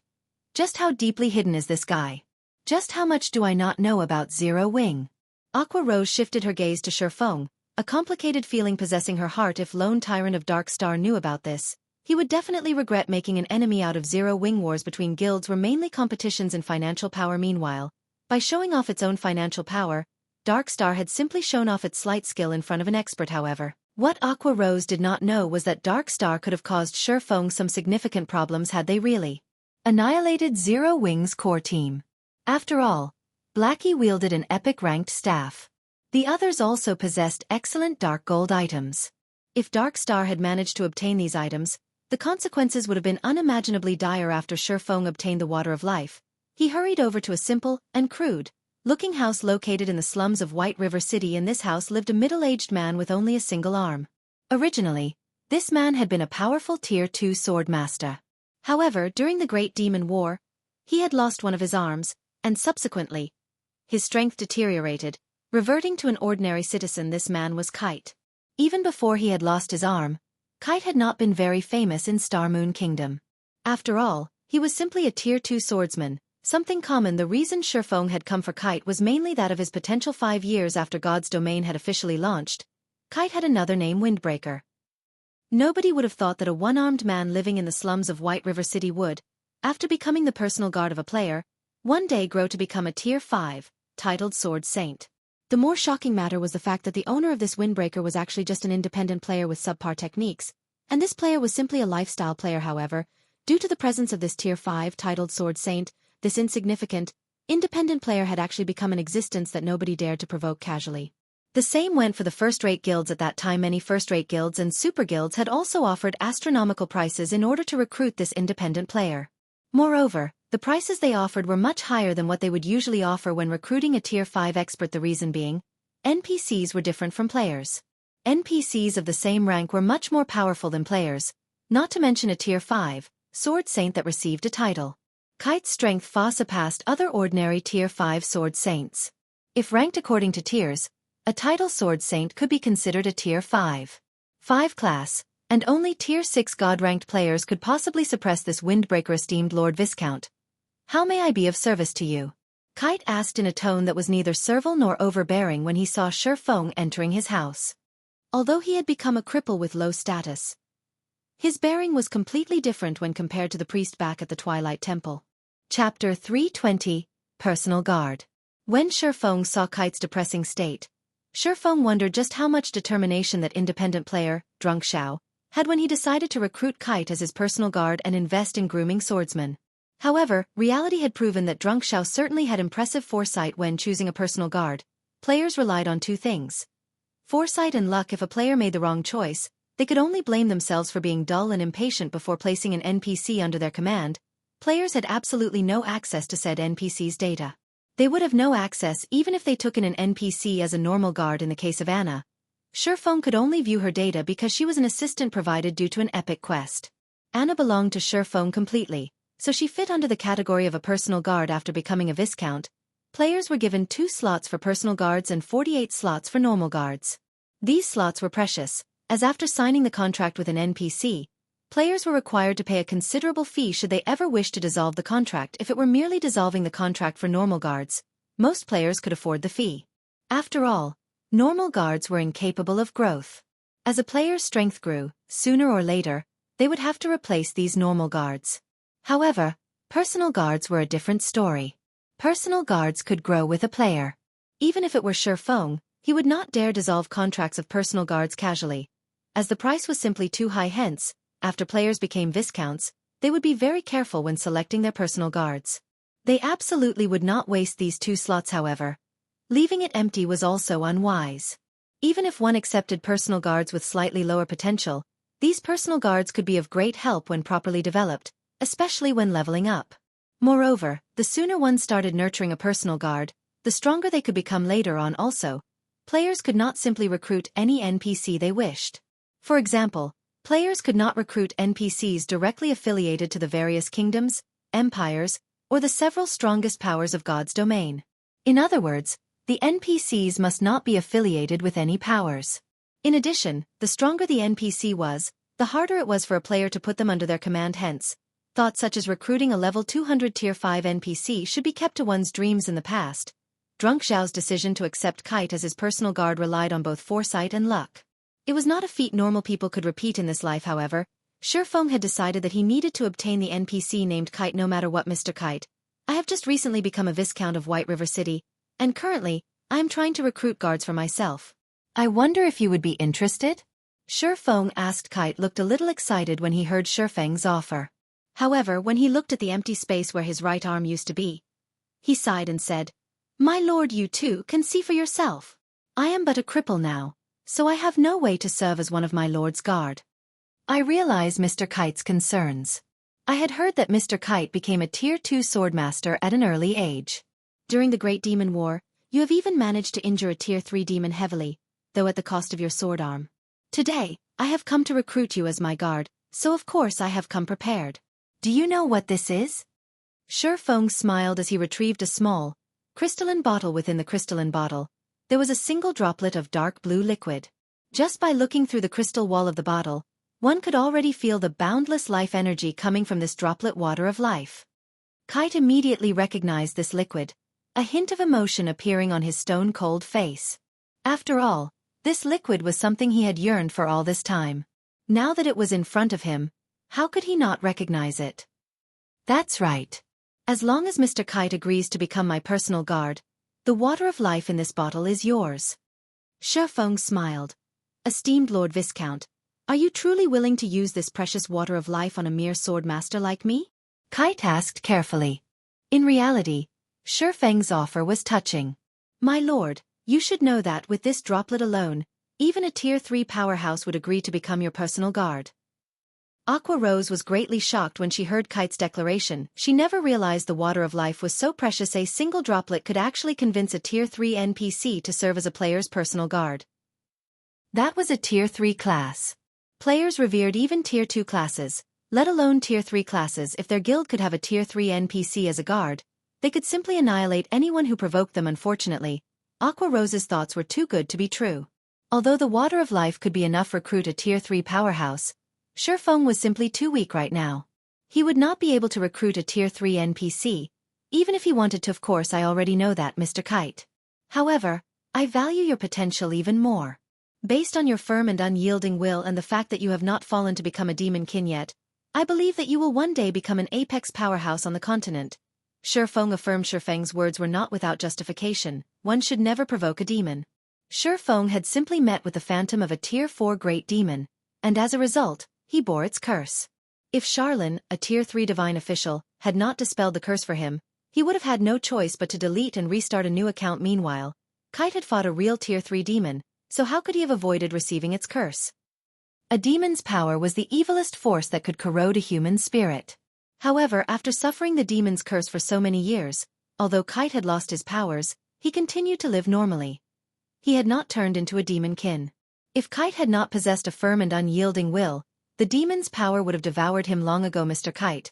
Just how deeply hidden is this guy? Just how much do I not know about Zero Wing? Aqua Rose shifted her gaze to Shi Feng, a complicated feeling possessing her heart. If Lone Tyrant of Dark Star knew about this, he would definitely regret making an enemy out of Zero Wing. Wars between guilds were mainly competitions in financial power. Meanwhile, by showing off its own financial power, Dark Star had simply shown off its slight skill in front of an expert. However, what Aqua Rose did not know was that Dark Star could have caused Shi Feng some significant problems had they really annihilated Zero Wing's core team. After all, Blackie wielded an epic ranked staff. The others also possessed excellent dark gold items. If Dark Star had managed to obtain these items, the consequences would have been unimaginably dire. After Shi Feng obtained the Water of Life, he hurried over to a simple and crude-looking house located in the slums of White River City. In this house lived a middle-aged man with only a single arm. Originally, this man had been a powerful Tier 2 sword master. However, during the Great Demon War, he had lost one of his arms, and subsequently, his strength deteriorated, reverting to an ordinary citizen. This man was Kite. Even before he had lost his arm, Kite had not been very famous in Star Moon Kingdom. After all, he was simply a Tier 2 swordsman, something common. The reason Shi Feng had come for Kite was mainly that of his potential. 5 years after God's Domain had officially launched, Kite had another name: Windbreaker. Nobody would have thought that a one-armed man living in the slums of White River City would, after becoming the personal guard of a player, one day grow to become a Tier 5, titled Sword Saint. The more shocking matter was the fact that the owner of this Windbreaker was actually just an independent player with subpar techniques, and this player was simply a lifestyle player. However, due to the presence of this Tier 5 titled Sword Saint, this insignificant, independent player had actually become an existence that nobody dared to provoke casually. The same went for the first-rate guilds at that time. Many first-rate guilds and super guilds had also offered astronomical prices in order to recruit this independent player. Moreover, the prices they offered were much higher than what they would usually offer when recruiting a Tier 5 expert. The reason being, NPCs were different from players. NPCs of the same rank were much more powerful than players, not to mention a Tier 5 Sword Saint that received a title. Kite's strength far surpassed other ordinary Tier 5 Sword Saints. If ranked according to tiers, a title Sword Saint could be considered a Tier 5 class, and only Tier 6 God-ranked players could possibly suppress this Windbreaker. Esteemed Lord Viscount, how may I be of service to you? Kite asked in a tone that was neither servile nor overbearing when he saw Shi Feng entering his house. Although he had become a cripple with low status, His bearing was completely different when compared to the priest back at the Twilight Temple. Chapter 320, Personal Guard. When Shifeng saw Kite's depressing state, Shifeng wondered just how much determination that independent player, Drunk Xiao, had when he decided to recruit Kite as his personal guard and invest in grooming swordsmen. However, reality had proven that Drunk Xiao certainly had impressive foresight when choosing a personal guard. Players relied on two things: foresight and luck. If a player made the wrong choice, they could only blame themselves for being dull and impatient before placing an NPC under their command. Players had absolutely no access to said NPC's data. They would have no access even if they took in an NPC as a normal guard. In the case of Anna, Shifeng could only view her data because she was an assistant provided due to an epic quest. Anna belonged to Shifeng completely, so she fit under the category of a personal guard. After becoming a Viscount, players were given 2 slots for personal guards and 48 slots for normal guards. These slots were precious, as after signing the contract with an NPC, players were required to pay a considerable fee should they ever wish to dissolve the contract. If it were merely dissolving the contract for normal guards, most players could afford the fee. After all, normal guards were incapable of growth. As a player's strength grew, sooner or later, they would have to replace these normal guards. However, personal guards were a different story. Personal guards could grow with a player. Even if it were Shifeng, he would not dare dissolve contracts of personal guards casually, as the price was simply too high. Hence, after players became Viscounts, they would be very careful when selecting their personal guards. They absolutely would not waste these 2 slots. However, leaving it empty was also unwise. Even if one accepted personal guards with slightly lower potential, these personal guards could be of great help when properly developed, especially when leveling up. Moreover, the sooner one started nurturing a personal guard, the stronger they could become later on. Also, players could not simply recruit any NPC they wished. For example, players could not recruit NPCs directly affiliated to the various kingdoms, empires, or the several strongest powers of God's domain. In other words, the NPCs must not be affiliated with any powers. In addition, the stronger the NPC was, the harder it was for a player to put them under their command. Hence, thoughts such as recruiting a level 200 Tier 5 NPC should be kept to one's dreams. In the past, Drunk Xiao's decision to accept Kite as his personal guard relied on both foresight and luck. It was not a feat normal people could repeat in this life. However, Shifeng had decided that he needed to obtain the NPC named Kite no matter what. Mr. Kite, I have just recently become a Viscount of White River City, and currently, I am trying to recruit guards for myself. I wonder if you would be interested? Shifeng asked. Kite looked a little excited when he heard Shifeng's offer. However, when he looked at the empty space where his right arm used to be, he sighed and said, "My lord, you too can see for yourself. I am but a cripple now, so I have no way to serve as one of my lord's guard." I realize Mr. Kite's concerns. I had heard that Mr. Kite became a Tier 2 swordmaster at an early age. During the Great Demon War, you have even managed to injure a Tier 3 demon heavily, though at the cost of your sword arm. Today, I have come to recruit you as my guard, so of course I have come prepared. Do you know what this is? Shifeng smiled as he retrieved a small, crystalline bottle. Within the crystalline bottle, there was a single droplet of dark blue liquid. Just by looking through the crystal wall of the bottle, one could already feel the boundless life energy coming from this droplet. Water of life. Kite immediately recognized this liquid, a hint of emotion appearing on his stone-cold face. After all, this liquid was something he had yearned for all this time. Now that it was in front of him, how could he not recognize it? That's right. As long as Mr. Kite agrees to become my personal guard, the water of life in this bottle is yours. Shifeng smiled. Esteemed Lord Viscount, are you truly willing to use this precious water of life on a mere swordmaster like me? Kite asked carefully. In reality, Shifeng's offer was touching. My lord, you should know that with this droplet alone, even a Tier 3 powerhouse would agree to become your personal guard. Aqua Rose was greatly shocked when she heard Kite's declaration. She never realized the water of life was so precious a single droplet could actually convince a Tier 3 NPC to serve as a player's personal guard. That was a Tier 3 class. Players revered even Tier 2 classes, let alone Tier 3 classes. If their guild could have a Tier 3 NPC as a guard, they could simply annihilate anyone who provoked them. Unfortunately, Aqua Rose's thoughts were too good to be true. Although the water of life could be enough to recruit a Tier 3 powerhouse, Shifeng was simply too weak right now. He would not be able to recruit a Tier 3 NPC, even if he wanted to. Of course, I already know that, Mr. Kite. However, I value your potential even more. Based on your firm and unyielding will and the fact that you have not fallen to become a demon kin yet, I believe that you will one day become an apex powerhouse on the continent. Shifeng affirmed. Shifeng's words were not without justification. One should never provoke a demon. Shifeng had simply met with the phantom of a Tier 4 great demon, and as a result, he bore its curse. If Charlene, a Tier 3 divine official, had not dispelled the curse for him, he would have had no choice but to delete and restart a new account. Meanwhile, Kite had fought a real Tier 3 demon, so how could he have avoided receiving its curse? A demon's power was the evilest force that could corrode a human spirit. However, after suffering the demon's curse for so many years, although Kite had lost his powers, he continued to live normally. He had not turned into a demon kin. If Kite had not possessed a firm and unyielding will, the demon's power would have devoured him long ago. Mr. Kite,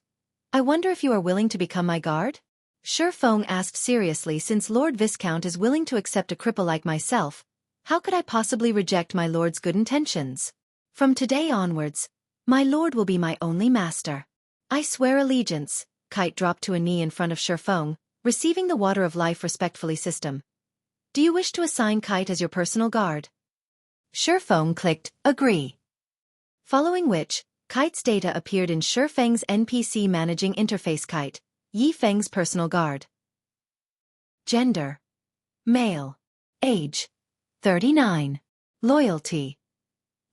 I wonder if you are willing to become my guard? Shifeng asked seriously. Since Lord Viscount is willing to accept a cripple like myself, how could I possibly reject my lord's good intentions? From today onwards, my lord will be my only master. I swear allegiance. Kite dropped to a knee in front of Shifeng, receiving the water of life respectfully. System. Do you wish to assign Kite as your personal guard? Shifeng clicked, agree. Following which, Kite's data appeared in Shifeng's NPC managing interface. Kite, Yifeng's personal guard. Gender: male. Age: 39. Loyalty: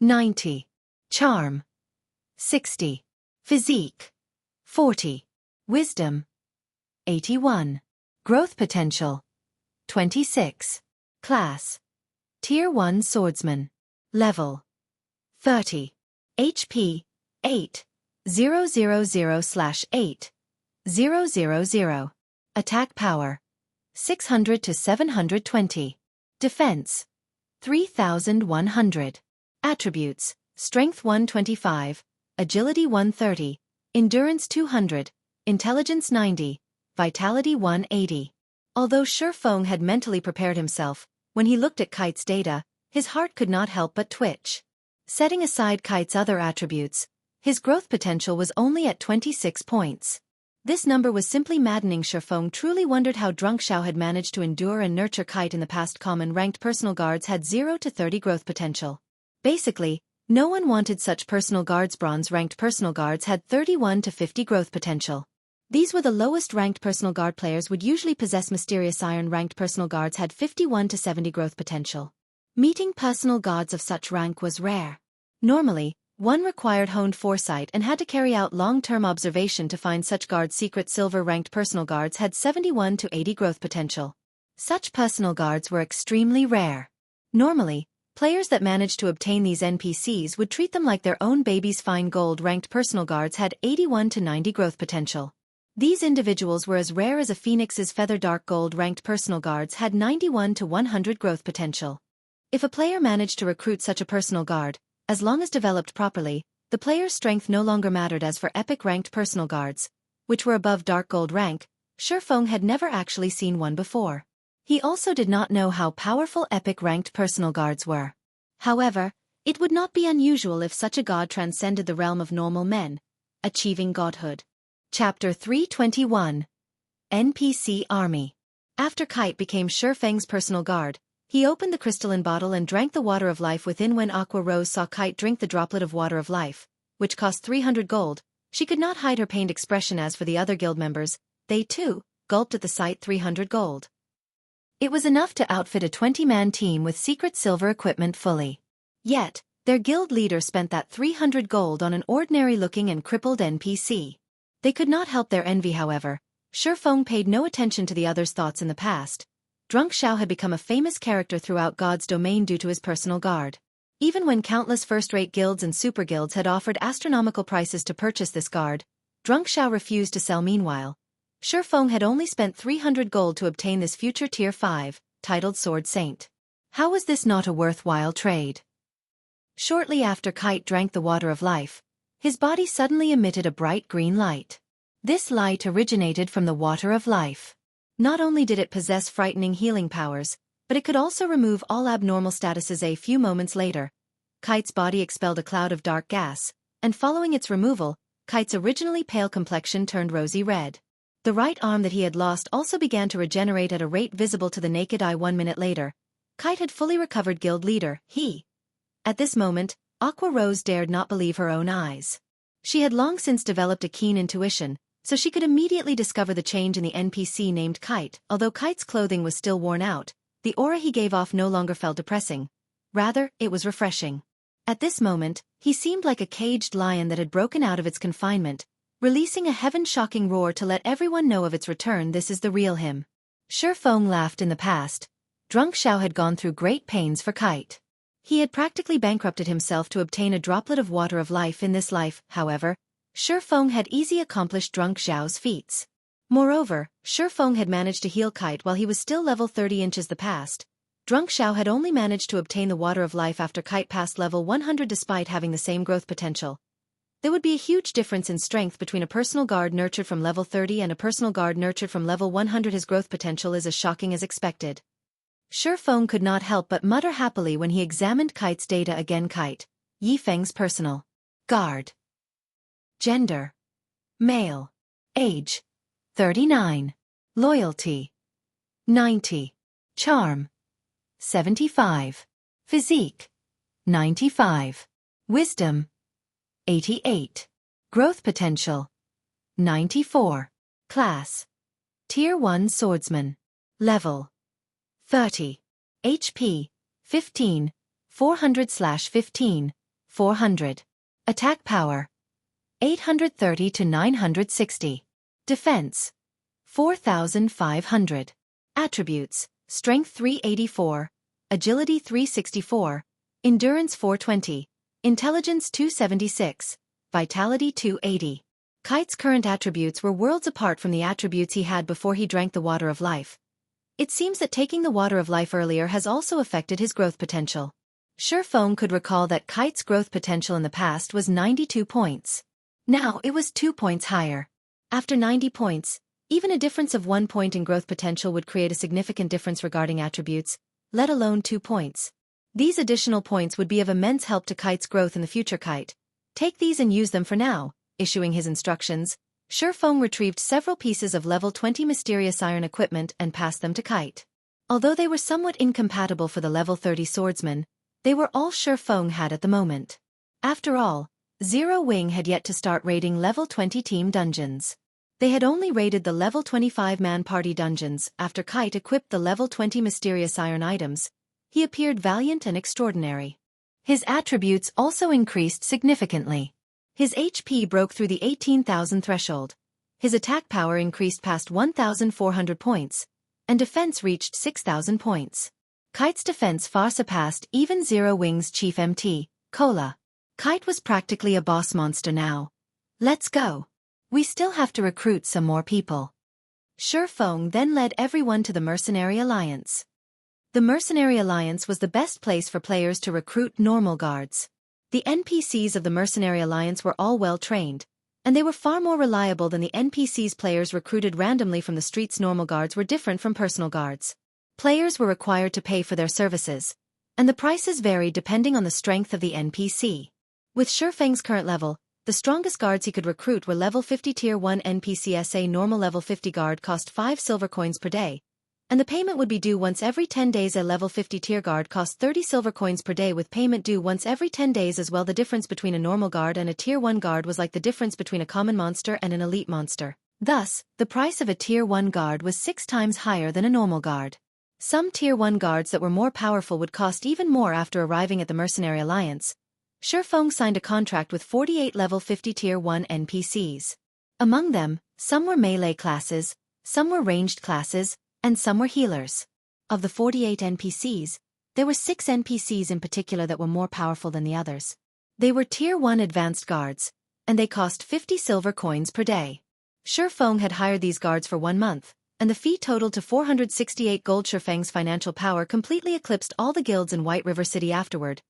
90. Charm: 60. Physique: 40. Wisdom: 81. Growth potential: 26. Class: Tier 1 swordsman. Level: 30. HP: 8. 000/8. 000. Attack power: 600 to 720. Defense: 3100. Attributes: Strength 125, Agility 130, Endurance 200, Intelligence 90, Vitality 180. Although Shifeng had mentally prepared himself, when he looked at Kite's data, his heart could not help but twitch. Setting aside Kite's other attributes, his growth potential was only at 26 points. This number was simply maddening. Shifeng truly wondered how Drunk Xiao had managed to endure and nurture Kite in the past. Common ranked personal guards had 0 to 30 growth potential. Basically, no one wanted such personal guards. Bronze ranked personal guards had 31 to 50 growth potential. These were the lowest ranked personal guard players would usually possess. Mysterious iron ranked personal guards had 51 to 70 growth potential. Meeting personal guards of such rank was rare. Normally, one required honed foresight and had to carry out long-term observation to find such guards. Secret silver-ranked personal guards had 71 to 80 growth potential. Such personal guards were extremely rare. Normally, players that managed to obtain these NPCs would treat them like their own babies. Fine gold-ranked personal guards had 81 to 90 growth potential. These individuals were as rare as a phoenix's feather. Dark gold-ranked personal guards had 91 to 100 growth potential. If a player managed to recruit such a personal guard, as long as developed properly, the player's strength no longer mattered. As for epic-ranked personal guards, which were above dark gold rank, Shifeng had never actually seen one before. He also did not know how powerful epic-ranked personal guards were. However, it would not be unusual if such a god transcended the realm of normal men, achieving godhood. Chapter 321. NPC Army. After Kite became Shifeng's personal guard, he opened the crystalline bottle and drank the water of life within. When Aqua Rose saw Kite drink the droplet of water of life, which cost 300 gold, she could not hide her pained expression. As for the other guild members, they too gulped at the sight. 300 gold. It was enough to outfit a 20-man team with secret silver equipment fully. Yet, their guild leader spent that 300 gold on an ordinary-looking and crippled NPC. They could not help their envy. However, Shifeng paid no attention to the others' thoughts. In the past, Drunk Xiao had become a famous character throughout God's domain due to his personal guard. Even when countless first-rate guilds and super guilds had offered astronomical prices to purchase this guard, Drunk Xiao refused to sell. Meanwhile, Shifeng had only spent 300 gold to obtain this future Tier 5, titled Sword Saint. How was this not a worthwhile trade? Shortly after Kite drank the water of life, his body suddenly emitted a bright green light. This light originated from the water of life. Not only did it possess frightening healing powers, but it could also remove all abnormal statuses. A few moments later, Kite's body expelled a cloud of dark gas, and following its removal, Kite's originally pale complexion turned rosy red. The right arm that he had lost also began to regenerate at a rate visible to the naked eye. 1 minute later, Kite had fully recovered. Guild leader, he At this moment, Aqua Rose dared not believe her own eyes. She had long since developed a keen intuition, so she could immediately discover the change in the NPC named Kite. Although Kite's clothing was still worn out, the aura he gave off no longer felt depressing. Rather, it was refreshing. At this moment, he seemed like a caged lion that had broken out of its confinement, releasing a heaven-shocking roar to let everyone know of its return. This is the real him. Shifeng laughed. In the past, Drunk Xiao had gone through great pains for Kite. He had practically bankrupted himself to obtain a droplet of water of life in this life. However, Shifeng had easily accomplished Drunk Xiao's feats. Moreover, Shifeng had managed to heal Kite while he was still level 30 inches. The past, Drunk Xiao had only managed to obtain the water of life after Kite passed level 100 despite having the same growth potential. There would be a huge difference in strength between a personal guard nurtured from level 30 and a personal guard nurtured from level 100. His growth potential is as shocking as expected. Shifeng could not help but mutter happily when he examined Kite's data again. Kite, Yifeng's personal guard. Gender: male. Age: 39. Loyalty: 90. Charm: 75. Physique: 95. Wisdom: 88. Growth potential: 94. Class: Tier 1 Swordsman. Level: 30. HP: 15, 400/15, 400. Attack power: 830 to 960. Defense: 4,500. Attributes: Strength 384, Agility 364, Endurance 420, Intelligence 276, Vitality 280. Kite's current attributes were worlds apart from the attributes he had before he drank the water of life. It seems that taking the water of life earlier has also affected his growth potential. Shifeng could recall that Kite's growth potential in the past was 92 points. Now it was 2 points higher. After 90 points, even a difference of 1 point in growth potential would create a significant difference regarding attributes, let alone 2 points. These additional points would be of immense help to Kite's growth in the future. Kite, take these and use them for now. Issuing his instructions, Shifeng retrieved several pieces of level 20 mysterious iron equipment and passed them to Kite. Although they were somewhat incompatible for the level 30 swordsman, they were all Shifeng had at the moment. After all, Zero Wing had yet to start raiding level 20 team dungeons. They had only raided the level 25-man party dungeons. After Kite equipped the level 20 mysterious iron items, he appeared valiant and extraordinary. His attributes also increased significantly. His HP broke through the 18,000 threshold. His attack power increased past 1,400 points, and defense reached 6,000 points. Kite's defense far surpassed even Zero Wing's Chief MT, Cola. Kite was practically a boss monster now. Let's go. We still have to recruit some more people. Shifeng then led everyone to the Mercenary Alliance. The Mercenary Alliance was the best place for players to recruit normal guards. The NPCs of the Mercenary Alliance were all well trained, and they were far more reliable than the NPCs players recruited randomly from the streets. Normal guards were different from personal guards. Players were required to pay for their services, and the prices varied depending on the strength of the NPC. With Shifeng's current level, the strongest guards he could recruit were level 50 Tier 1 NPCs. A normal level 50 guard cost 5 silver coins per day, and the payment would be due once every 10 days. A level 50 tier guard cost 30 silver coins per day with payment due once every 10 days as well. The difference between a normal guard and a Tier 1 guard was like the difference between a common monster and an elite monster. Thus, the price of a Tier 1 guard was 6 times higher than a normal guard. Some Tier 1 guards that were more powerful would cost even more. After arriving at the Mercenary Alliance, Shifeng signed a contract with 48 level 50 Tier 1 NPCs. Among them, some were melee classes, some were ranged classes, and some were healers. Of the 48 NPCs, there were 6 NPCs in particular that were more powerful than the others. They were Tier 1 advanced guards, and they cost 50 silver coins per day. Shifeng had hired these guards for 1 month, and the fee totaled to 468 gold. Shifeng's financial power completely eclipsed all the guilds in White River City. Afterward,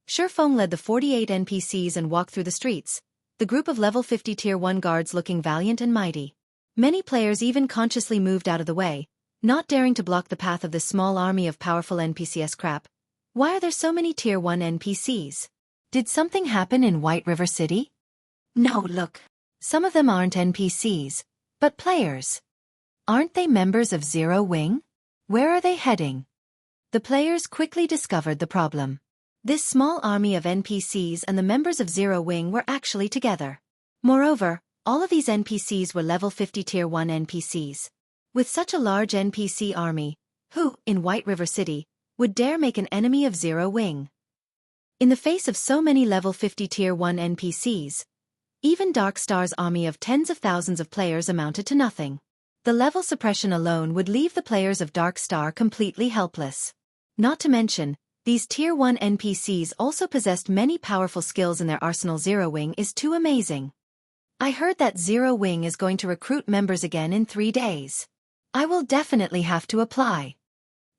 Shifeng led the 48 NPCs and walked through the streets, the group of level 50 Tier 1 guards looking valiant and mighty. Many players even consciously moved out of the way, not daring to block the path of this small army of powerful NPCs. Crap. Why are there so many Tier 1 NPCs? Did something happen in White River City? No, look. Some of them aren't NPCs, but players. Aren't they members of Zero Wing? Where are they heading? The players quickly discovered the problem. This small army of NPCs and the members of Zero Wing were actually together. Moreover, all of these NPCs were level 50 Tier 1 NPCs. With such a large NPC army, who, in White River City, would dare make an enemy of Zero Wing? In the face of so many level 50 Tier 1 NPCs, even Dark Star's army of tens of thousands of players amounted to nothing. The level suppression alone would leave the players of Dark Star completely helpless. Not to mention, these Tier 1 NPCs also possessed many powerful skills in their arsenal. Zero Wing is too amazing. I heard that Zero Wing is going to recruit members again in 3 days. I will definitely have to apply.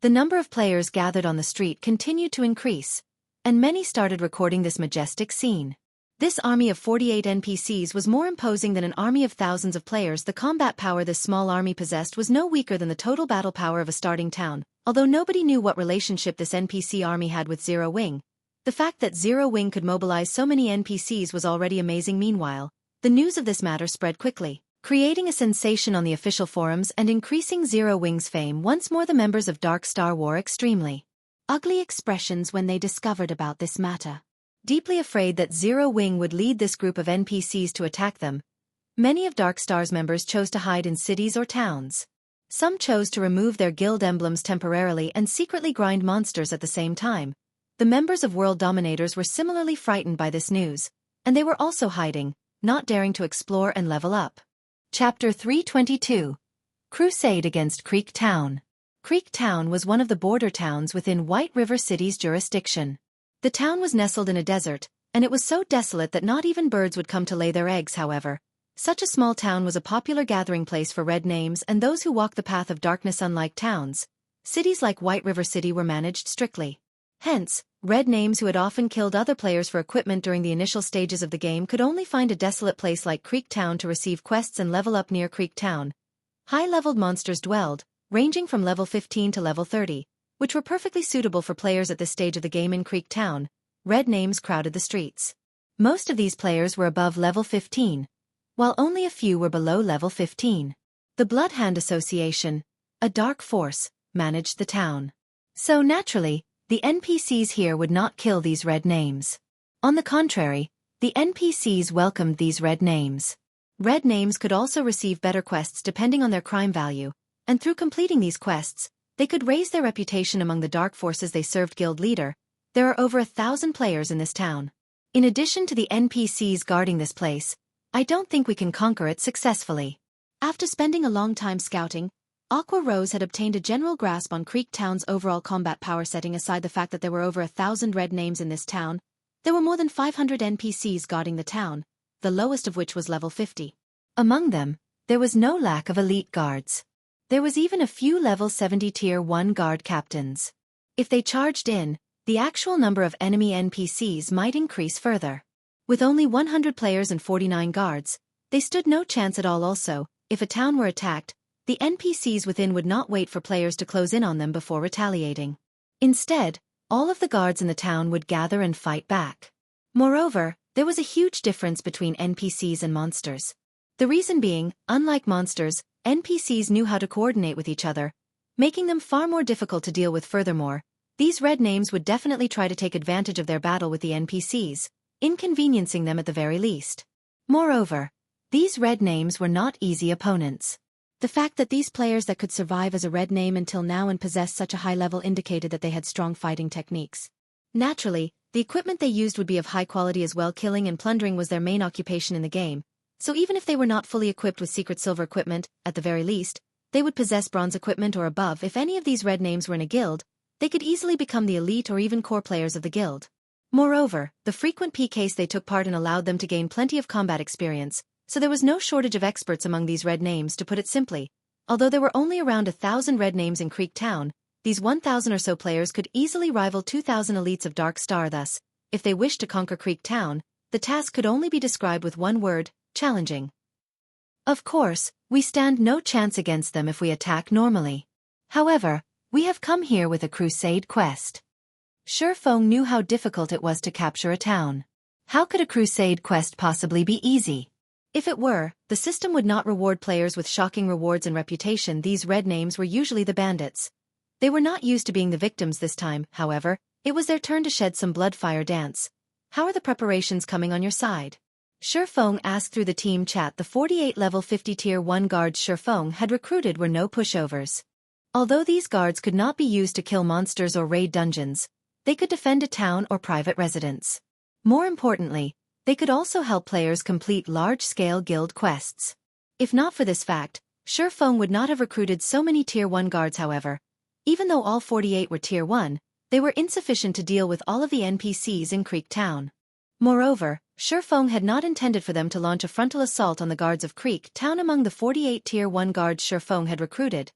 The number of players gathered on the street continued to increase, and many started recording this majestic scene. This army of 48 NPCs was more imposing than an army of thousands of players. The combat power this small army possessed was no weaker than the total battle power of a starting town. Although nobody knew what relationship this NPC army had with Zero Wing, the fact that Zero Wing could mobilize so many NPCs was already amazing. Meanwhile, the news of this matter spread quickly, creating a sensation on the official forums and increasing Zero Wing's fame. Once more the members of Dark Star wore extremely ugly expressions when they discovered about this matter. Deeply afraid that Zero Wing would lead this group of NPCs to attack them, many of Dark Star's members chose to hide in cities or towns. Some chose to remove their guild emblems temporarily and secretly grind monsters at the same time. The members of World Dominators were similarly frightened by this news, and they were also hiding, not daring to explore and level up. Chapter 322. Crusade against Creek Town. Creek Town was one of the border towns within White River City's jurisdiction. The town was nestled in a desert, and it was so desolate that not even birds would come to lay their eggs. However, such a small town was a popular gathering place for red names and those who walk the path of darkness. Unlike towns, cities like White River City were managed strictly. Hence, red names who had often killed other players for equipment during the initial stages of the game could only find a desolate place like Creek Town to receive quests and level up. Near Creek Town, high-leveled monsters dwelled, ranging from level 15 to level 30, which were perfectly suitable for players at this stage of the game. In Creek Town, red names crowded the streets. Most of these players were above level 15, while only a few were below level 15. The Bloodhand Association, a dark force, managed the town. So naturally, the NPCs here would not kill these red names. On the contrary, the NPCs welcomed these red names. Red names could also receive better quests depending on their crime value, and through completing these quests, they could raise their reputation among the dark forces they served. Guild leader, there are over 1,000 players in this town. In addition to the NPCs guarding this place, I don't think we can conquer it successfully. After spending a long time scouting, Aqua Rose had obtained a general grasp on Creek Town's overall combat power. Setting aside the fact that there were over 1,000 red names in this town, there were more than 500 NPCs guarding the town, the lowest of which was level 50. Among them, there was no lack of elite guards. There was even a few level 70 Tier 1 guard captains. If they charged in, the actual number of enemy NPCs might increase further. With only 100 players and 49 guards, they stood no chance at all. Also, if a town were attacked, the NPCs within would not wait for players to close in on them before retaliating. Instead, all of the guards in the town would gather and fight back. Moreover, there was a huge difference between NPCs and monsters. The reason being, unlike monsters, NPCs knew how to coordinate with each other, making them far more difficult to deal with. Furthermore, these red names would definitely try to take advantage of their battle with the NPCs, inconveniencing them at the very least. Moreover, these red names were not easy opponents. The fact that these players that could survive as a red name until now and possess such a high level indicated that they had strong fighting techniques. Naturally, the equipment they used would be of high quality as well. Killing and plundering was their main occupation in the game, so even if they were not fully equipped with secret silver equipment, at the very least, they would possess bronze equipment or above. If any of these red names were in a guild, they could easily become the elite or even core players of the guild. Moreover, the frequent PKs they took part in allowed them to gain plenty of combat experience, so there was no shortage of experts among these red names. To put it simply, although there were only around 1,000 red names in Creek Town, these 1,000 or so players could easily rival 2,000 elites of Dark Star. Thus, if they wished to conquer Creek Town, the task could only be described with one word: challenging. Of course, we stand no chance against them if we attack normally. However, we have come here with a crusade quest. Shurfeng knew how difficult it was to capture a town. How could a crusade quest possibly be easy? If it were, the system would not reward players with shocking rewards and reputation. These red names were usually the bandits. They were not used to being the victims this time. However, It was their turn to shed some blood. Fire dance. How are the preparations coming on your side? Shifeng asked through the team chat. The 48 level 50 tier 1 guards Shifeng had recruited were no pushovers. Although these guards could not be used to kill monsters or raid dungeons, they could defend a town or private residence. More importantly, they could also help players complete large-scale guild quests. If not for this fact, Shifeng would not have recruited so many tier 1 guards. However, even though all 48 were tier 1, they were insufficient to deal with all of the NPCs in Creek Town. Moreover, Shifeng had not intended for them to launch a frontal assault on the guards of Creek Town. Among the 48 tier 1 guards Shifeng had recruited,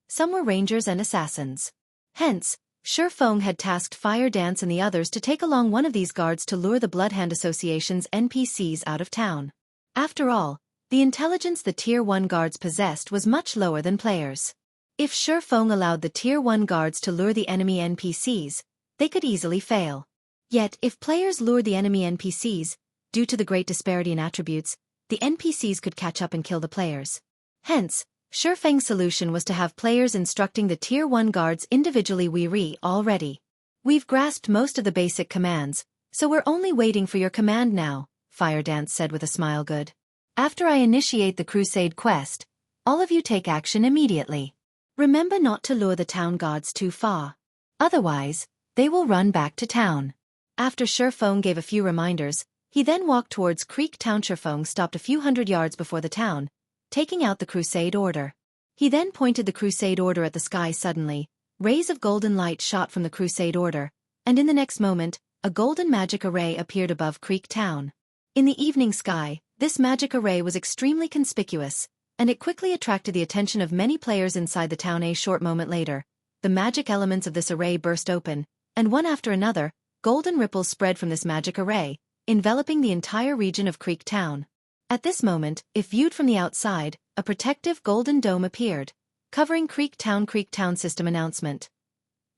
some were rangers and assassins. Hence, Shifeng had tasked Fire Dance and the others to take along one of these guards to lure the Bloodhound Association's NPCs out of town. After all, the intelligence the tier 1 guards possessed was much lower than players. If Shifeng allowed the tier 1 guards to lure the enemy NPCs, they could easily fail. Yet, if players lured the enemy NPCs, due to the great disparity in attributes, the NPCs could catch up and kill the players. Hence, Shifeng's solution was to have players instructing the tier 1 guards individually. We're already. We've grasped most of the basic commands, so we're only waiting for your command now, Fire Dance said with a smile. Good. After I initiate the crusade quest, all of you take action immediately. Remember not to lure the town guards too far. Otherwise, they will run back to town. After Shifeng gave a few reminders, he then walked towards Creek Town. Shifeng stopped a few hundred yards before the town, taking out the crusade order. He then pointed the crusade order at the sky. Suddenly, rays of golden light shot from the crusade order, and in the next moment, a golden magic array appeared above Creek Town. In the evening sky, this magic array was extremely conspicuous, and it quickly attracted the attention of many players inside the town. A short moment later, the magic elements of this array burst open, and one after another, golden ripples spread from this magic array, enveloping the entire region of Creek Town. At this moment, if viewed from the outside, a protective golden dome appeared, covering Creek Town. Creek Town System Announcement.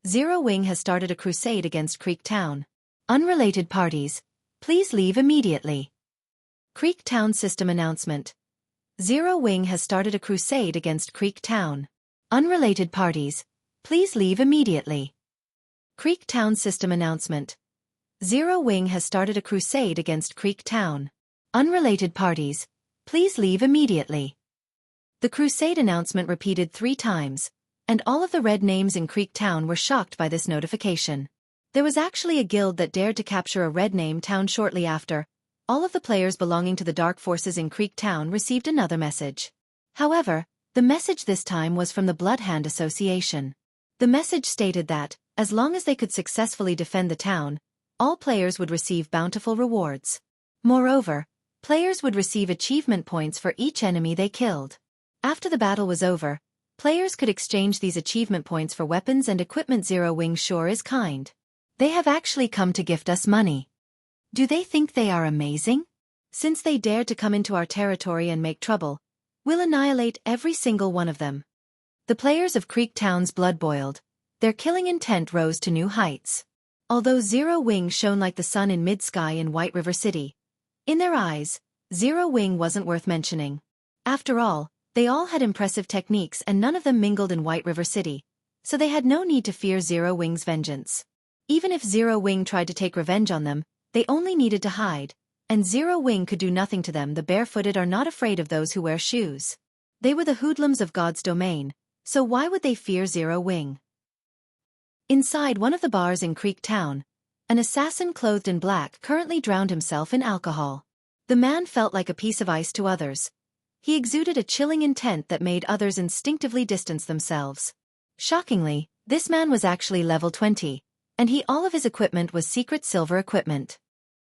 Zero Wing has started a crusade against Creek Town. Unrelated parties, please leave immediately. Creek Town System Announcement. Zero Wing has started a crusade against Creek Town. Unrelated parties, please leave immediately. Creek Town System Announcement. Zero Wing has started a crusade against Creek Town. Unrelated parties, please leave immediately. The crusade announcement repeated 3 times, and all of the red names in Creek Town were shocked by this notification. There was actually a guild that dared to capture a red name town. Shortly after, all of the players belonging to the dark forces in Creek Town received another message. However, the message this time was from the Bloodhound Association. The message stated that, as long as they could successfully defend the town, all players would receive bountiful rewards. Moreover, players would receive achievement points for each enemy they killed. After the battle was over, players could exchange these achievement points for weapons and equipment. Zero Wing sure is kind. They have actually come to gift us money. Do they think they are amazing? Since they dared to come into our territory and make trouble, we'll annihilate every single one of them. The players of Creek Town's blood boiled. Their killing intent rose to new heights. Although Zero Wing shone like the sun in mid-sky in White River City, in their eyes, Zero Wing wasn't worth mentioning. After all, they all had impressive techniques and none of them mingled in White River City, so they had no need to fear Zero Wing's vengeance. Even if Zero Wing tried to take revenge on them, they only needed to hide, and Zero Wing could do nothing to them. The barefooted are not afraid of those who wear shoes. They were the hoodlums of God's domain, so why would they fear Zero Wing? Inside one of the bars in Creek Town, an assassin clothed in black currently drowned himself in alcohol. The man felt like a piece of ice to others. He exuded a chilling intent that made others instinctively distance themselves. Shockingly, this man was actually level 20, and all of his equipment was secret silver equipment.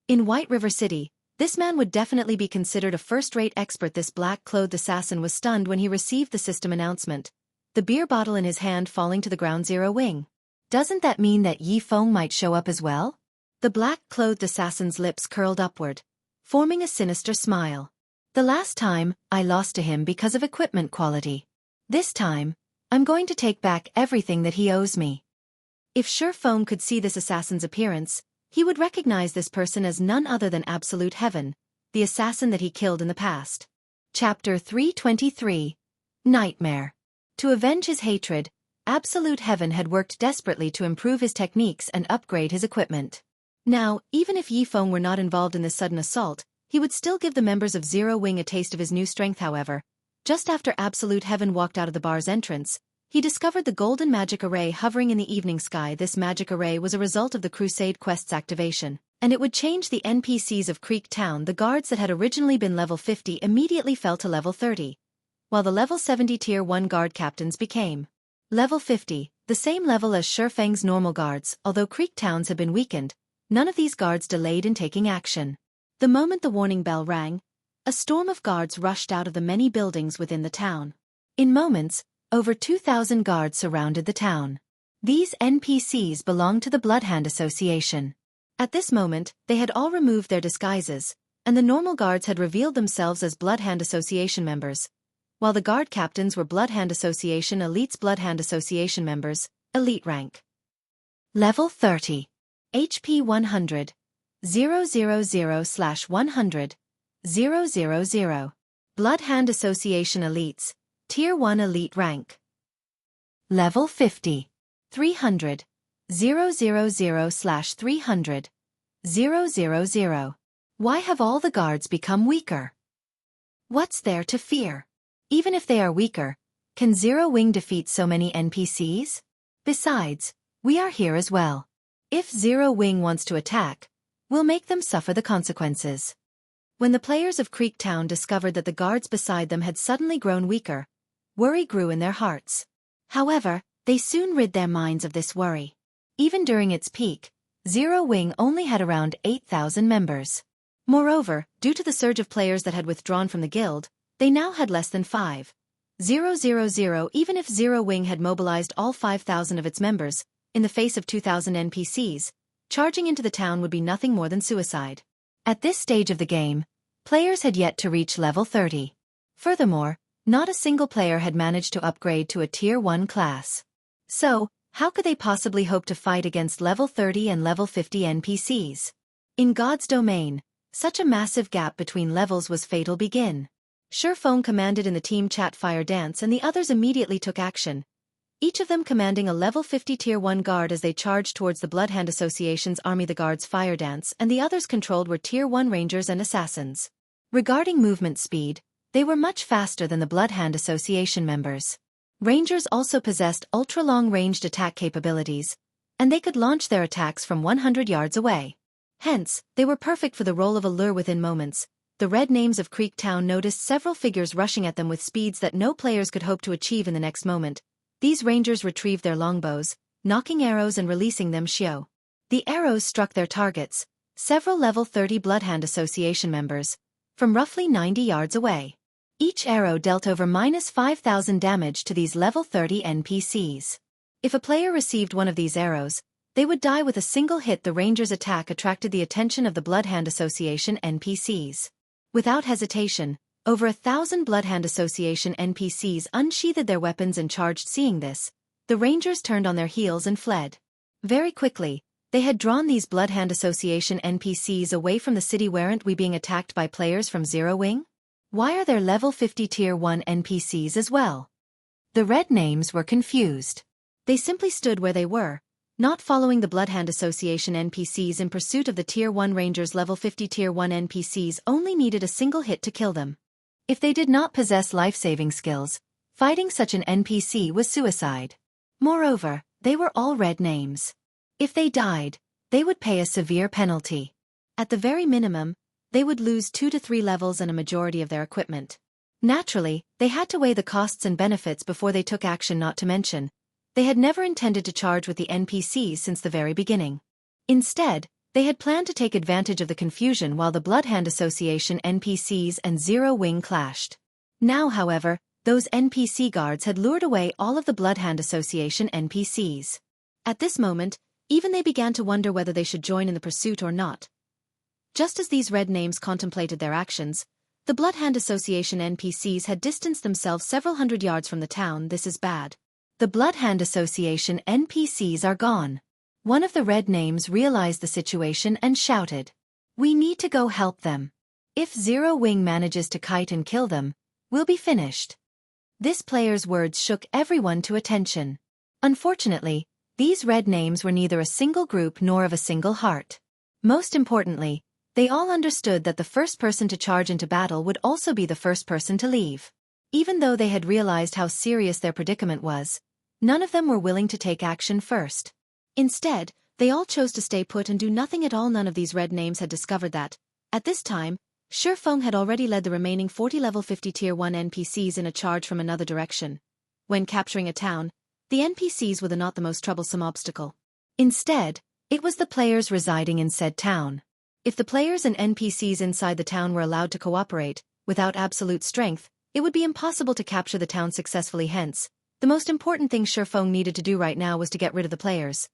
In White River City, this man would definitely be considered a first-rate expert. This black-clothed assassin was stunned when he received the system announcement, the beer bottle in his hand falling to the ground. Zero Wing. Doesn't that mean that Yifeng might show up as well? The black-clothed assassin's lips curled upward, forming a sinister smile. The last time, I lost to him because of equipment quality. This time, I'm going to take back everything that he owes me. If Shifeng could see this assassin's appearance, he would recognize this person as none other than Absolute Heaven, the assassin that he killed in the past. Chapter 323. Nightmare. To avenge his hatred, Absolute Heaven had worked desperately to improve his techniques and upgrade his equipment. Now, even if Yifeng were not involved in this sudden assault, he would still give the members of Zero Wing a taste of his new strength. However, just after Absolute Heaven walked out of the bar's entrance, he discovered the golden magic array hovering in the evening sky. This magic array was a result of the Crusade quest's activation, and it would change the NPCs of Creek Town. The guards that had originally been level 50 immediately fell to level 30, while the level 70 Tier 1 guard captains became level 50, the same level as Shifeng's normal guards. Although Creek Towns had been weakened, none of these guards delayed in taking action. The moment the warning bell rang, a storm of guards rushed out of the many buildings within the town. In moments, over 2,000 guards surrounded the town. These NPCs belonged to the Bloodhand Association. At this moment, they had all removed their disguises, and the normal guards had revealed themselves as Bloodhand Association members, while the guard captains were Bloodhand Association elites. Bloodhand Association members, elite rank. Level 30. HP 100. 000/100. 000. Bloodhand Association elites, Tier 1 elite rank. Level 50. 300. 000/300. 000. Why have all the guards become weaker? What's there to fear? Even if they are weaker, can Zero Wing defeat so many NPCs? Besides, we are here as well. If Zero Wing wants to attack, we'll make them suffer the consequences. When the players of Creek Town discovered that the guards beside them had suddenly grown weaker, worry grew in their hearts. However, they soon rid their minds of this worry. Even during its peak, Zero Wing only had around 8,000 members. Moreover, due to the surge of players that had withdrawn from the guild, they now had less than 5,000. Even if Zero Wing had mobilized all 5,000 of its members, in the face of 2,000 NPCs, charging into the town would be nothing more than suicide. At this stage of the game, players had yet to reach level 30. Furthermore, not a single player had managed to upgrade to a Tier 1 class. So, how could they possibly hope to fight against level 30 and level 50 NPCs? In God's domain, such a massive gap between levels was fatal. Begin. Shifeng commanded in the team chat fire dance, and the others immediately took action, each of them commanding a level 50 Tier 1 guard as they charged towards the Bloodhand Association's army. The guards' fire dance and the others controlled were Tier 1 rangers and assassins. Regarding movement speed, they were much faster than the Bloodhand Association members. Rangers also possessed ultra-long ranged attack capabilities, and they could launch their attacks from 100 yards away. Hence, they were perfect for the role of a lure. Within moments, the red names of Creek Town noticed several figures rushing at them with speeds that no players could hope to achieve. In the next moment, these rangers retrieved their longbows, knocking arrows and releasing them. Shio. The arrows struck their targets, several level 30 Bloodhand Association members, from roughly 90 yards away. Each arrow dealt over -5,000 damage to these level 30 NPCs. If a player received one of these arrows, they would die with a single hit. The rangers' attack attracted the attention of the Bloodhand Association NPCs. Without hesitation, over 1,000 Bloodhand Association NPCs unsheathed their weapons and charged. Seeing this, the rangers turned on their heels and fled. Very quickly, they had drawn these Bloodhand Association NPCs away from the city. Weren't we being attacked by players from Zero Wing? Why are there level 50 Tier 1 NPCs as well? The red names were confused. They simply stood where they were, not following the Bloodhand Association NPCs in pursuit of the Tier 1 Rangers. Level 50 Tier 1 NPCs only needed a single hit to kill them. If they did not possess life-saving skills, fighting such an NPC was suicide. Moreover, they were all red names. If they died, they would pay a severe penalty. At the very minimum, they would lose 2 to 3 levels and a majority of their equipment. Naturally, they had to weigh the costs and benefits before they took action. Not to mention, they had never intended to charge with the NPCs since the very beginning. Instead, they had planned to take advantage of the confusion while the Bloodhand Association NPCs and Zero Wing clashed. Now, however, those NPC guards had lured away all of the Bloodhand Association NPCs. At this moment, even they began to wonder whether they should join in the pursuit or not. Just as these red names contemplated their actions, the Bloodhand Association NPCs had distanced themselves several hundred yards from the town. This is bad. The Bloodhand Association NPCs are gone. One of the red names realized the situation and shouted, "We need to go help them. If Zero Wing manages to kite and kill them, we'll be finished." This player's words shook everyone to attention. Unfortunately, these red names were neither a single group nor of a single heart. Most importantly, they all understood that the first person to charge into battle would also be the first person to leave. Even though they had realized how serious their predicament was, none of them were willing to take action first. Instead, they all chose to stay put and do nothing at all. None of these red names had discovered that, at this time, Shi Feng had already led the remaining 40 level 50 tier 1 NPCs in a charge from another direction. When capturing a town, the NPCs were not the most troublesome obstacle. Instead, it was the players residing in said town. If the players and NPCs inside the town were allowed to cooperate, without absolute strength, it would be impossible to capture the town successfully. Hence, the most important thing Shi Feng needed to do right now was to get rid of the players.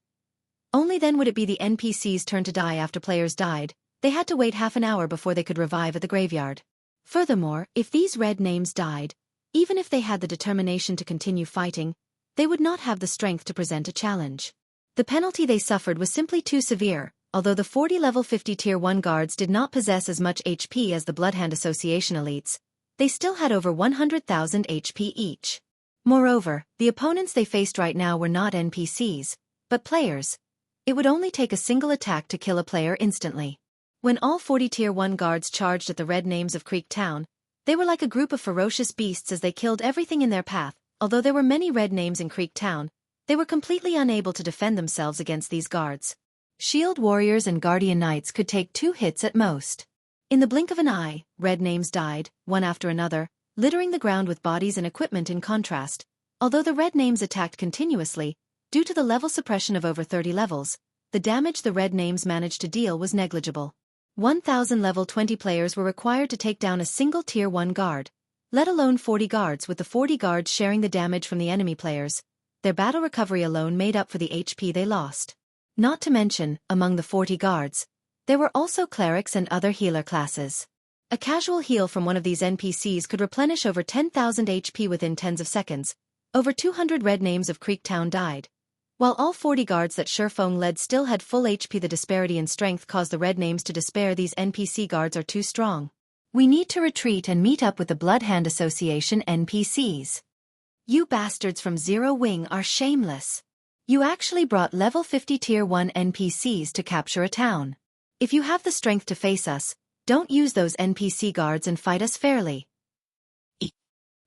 Only then would it be the NPCs' turn to die. After players died, they had to wait half an hour before they could revive at the graveyard. Furthermore, if these red names died, even if they had the determination to continue fighting, they would not have the strength to present a challenge. The penalty they suffered was simply too severe. Although the 40 level 50 tier 1 guards did not possess as much HP as the Bloodhand Association elites, they still had over 100,000 HP each. Moreover, the opponents they faced right now were not NPCs, but players. It would only take a single attack to kill a player instantly. When all 40 tier 1 guards charged at the red names of Creek Town, they were like a group of ferocious beasts as they killed everything in their path. Although there were many red names in Creek Town, they were completely unable to defend themselves against these guards. Shield warriors and guardian knights could take 2 hits at most. In the blink of an eye, red names died, one after another, littering the ground with bodies and equipment. In contrast, although the red names attacked continuously, due to the level suppression of over 30 levels, the damage the red names managed to deal was negligible. 1,000 level 20 players were required to take down a single tier 1 guard, let alone 40 guards, with the 40 guards sharing the damage from the enemy players. Their battle recovery alone made up for the HP they lost. Not to mention, among the 40 guards, there were also clerics and other healer classes. A casual heal from one of these NPCs could replenish over 10,000 HP within tens of seconds. Over 200 red names of Creek Town died. While all 40 guards that Shi Feng led still had full HP, the disparity in strength caused the red names to despair. These NPC guards are too strong. We need to retreat and meet up with the Bloodhand Association NPCs. You bastards from Zero Wing are shameless. You actually brought level 50 tier 1 NPCs to capture a town. If you have the strength to face us, don't use those NPC guards and fight us fairly.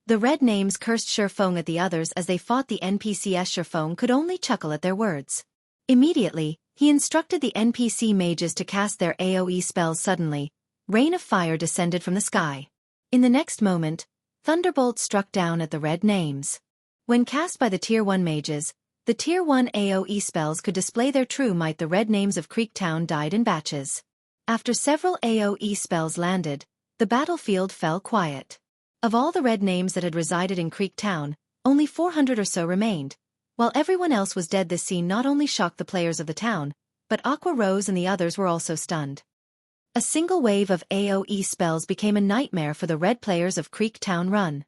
The red names cursed Shi Feng at the others as they fought the NPCs. Shi Feng could only chuckle at their words. Immediately, he instructed the NPC mages to cast their AoE spells. Suddenly, rain of fire descended from the sky. In the next moment, thunderbolts struck down at the red names. When cast by the tier 1 mages, the tier 1 AoE spells could display their true might. The red names of Creek Town died in batches. After several AoE spells landed, the battlefield fell quiet. Of all the red names that had resided in Creek Town, only 400 or so remained. While everyone else was dead, this scene not only shocked the players of the town, but Aqua Rose and the others were also stunned. A single wave of AoE spells became a nightmare for the red players of Creek Town Run.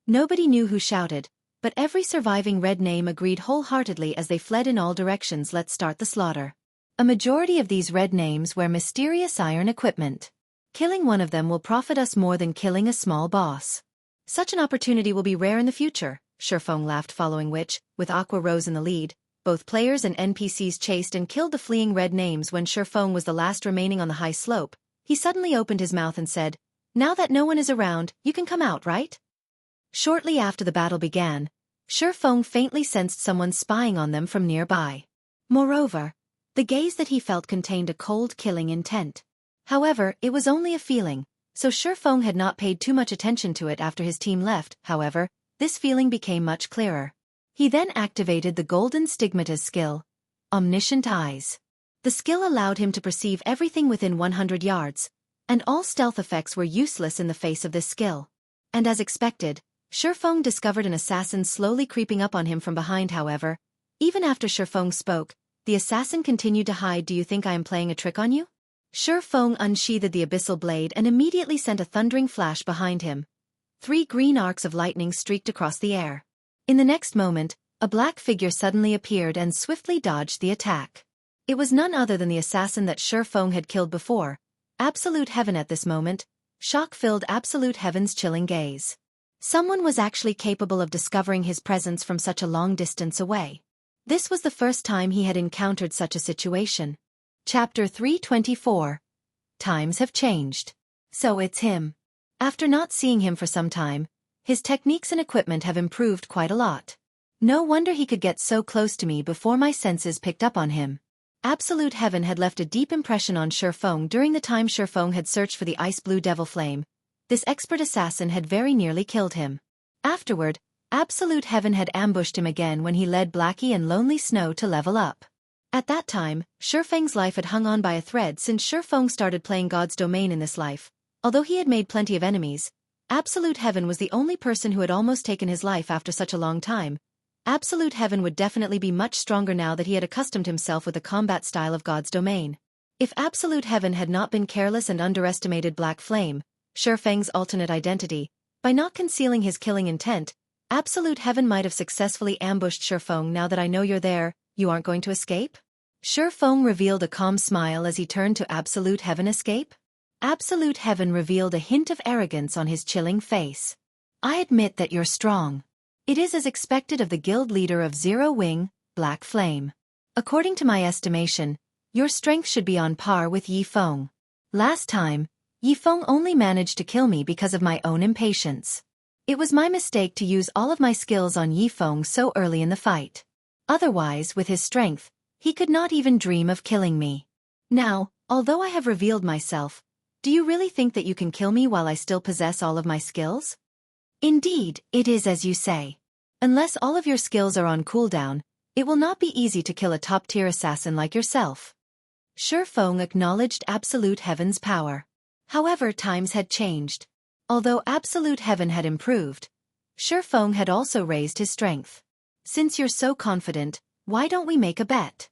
Nobody knew who shouted, but every surviving red name agreed wholeheartedly as they fled in all directions. Let's start the slaughter. A majority of these red names wear mysterious iron equipment. Killing one of them will profit us more than killing a small boss. Such an opportunity will be rare in the future, Shi Feng laughed, following which, with Aqua Rose in the lead, both players and NPCs chased and killed the fleeing red names. When Shi Feng was the last remaining on the high slope, he suddenly opened his mouth and said, "Now that no one is around, you can come out, right?" Shortly after the battle began, Shi Feng faintly sensed someone spying on them from nearby. Moreover, the gaze that he felt contained a cold, killing intent. However, it was only a feeling, so Shi Feng had not paid too much attention to it after his team left. However, this feeling became much clearer. He then activated the Golden Stigmata's skill, Omniscient Eyes. The skill allowed him to perceive everything within 100 yards, and all stealth effects were useless in the face of this skill. And as expected, Shi Feng discovered an assassin slowly creeping up on him from behind. However, even after Shi Feng spoke, the assassin continued to hide. "Do you think I am playing a trick on you?" Shi Feng unsheathed the abyssal blade and immediately sent a thundering flash behind him. 3 green arcs of lightning streaked across the air. In the next moment, a black figure suddenly appeared and swiftly dodged the attack. It was none other than the assassin that Shi Feng had killed before. Absolute Heaven. At this moment, shock filled Absolute Heaven's chilling gaze. Someone was actually capable of discovering his presence from such a long distance away. This was the first time he had encountered such a situation. Chapter 324. Times have changed. So it's him. After not seeing him for some time, his techniques and equipment have improved quite a lot. No wonder he could get so close to me before my senses picked up on him. Absolute Heaven had left a deep impression on Shifeng during the time Shifeng had searched for the ice blue devil flame. This expert assassin had very nearly killed him. Afterward, Absolute Heaven had ambushed him again when he led Blackie and Lonely Snow to level up. At that time, Shifeng's life had hung on by a thread since Shifeng started playing God's domain in this life. Although he had made plenty of enemies, Absolute Heaven was the only person who had almost taken his life after such a long time. Absolute Heaven would definitely be much stronger now that he had accustomed himself with the combat style of God's domain. If Absolute Heaven had not been careless and underestimated Black Flame, Shifeng's alternate identity, by not concealing his killing intent, Absolute Heaven might have successfully ambushed Shifeng. Now that I know you're there, you aren't going to escape? Shifeng revealed a calm smile as he turned to Absolute Heaven. Escape? Absolute Heaven revealed a hint of arrogance on his chilling face. I admit that you're strong. It is as expected of the guild leader of Zero Wing, Black Flame. According to my estimation, your strength should be on par with Yifeng. Last time, Yifeng only managed to kill me because of my own impatience. It was my mistake to use all of my skills on Yifeng so early in the fight. Otherwise, with his strength, he could not even dream of killing me. Now, although I have revealed myself, do you really think that you can kill me while I still possess all of my skills? Indeed, it is as you say. Unless all of your skills are on cooldown, it will not be easy to kill a top-tier assassin like yourself. Shifeng acknowledged Absolute Heaven's power. However, times had changed. Although Absolute Heaven had improved, Shifeng had also raised his strength. Since you're so confident, why don't we make a bet?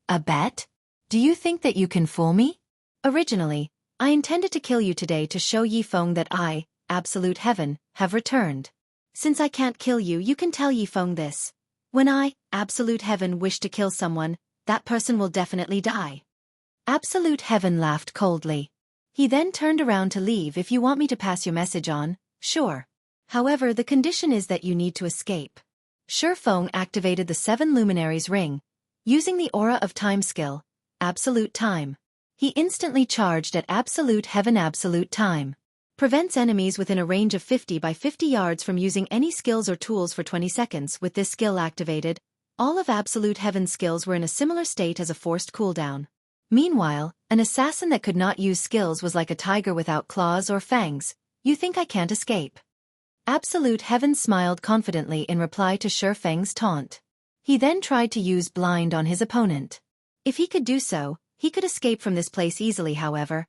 A bet? Do you think that you can fool me? Originally, I intended to kill you today to show Yifeng that I, Absolute Heaven, have returned. Since I can't kill you, you can tell Yifeng this. When I, Absolute Heaven, wish to kill someone, that person will definitely die. Absolute Heaven laughed coldly. He then turned around to leave. If you want me to pass your message on, sure. However, the condition is that you need to escape. Shifeng activated the 7 Luminaries ring, using the Aura of Time skill, Absolute Time. He instantly charged at Absolute Heaven. Absolute Time prevents enemies within a range of 50 by 50 yards from using any skills or tools for 20 seconds. With this skill activated, all of Absolute Heaven's skills were in a similar state as a forced cooldown. Meanwhile, an assassin that could not use skills was like a tiger without claws or fangs. You think I can't escape? Absolute Heaven smiled confidently in reply to Shifeng's taunt. He then tried to use blind on his opponent. If he could do so, he could escape from this place easily. However,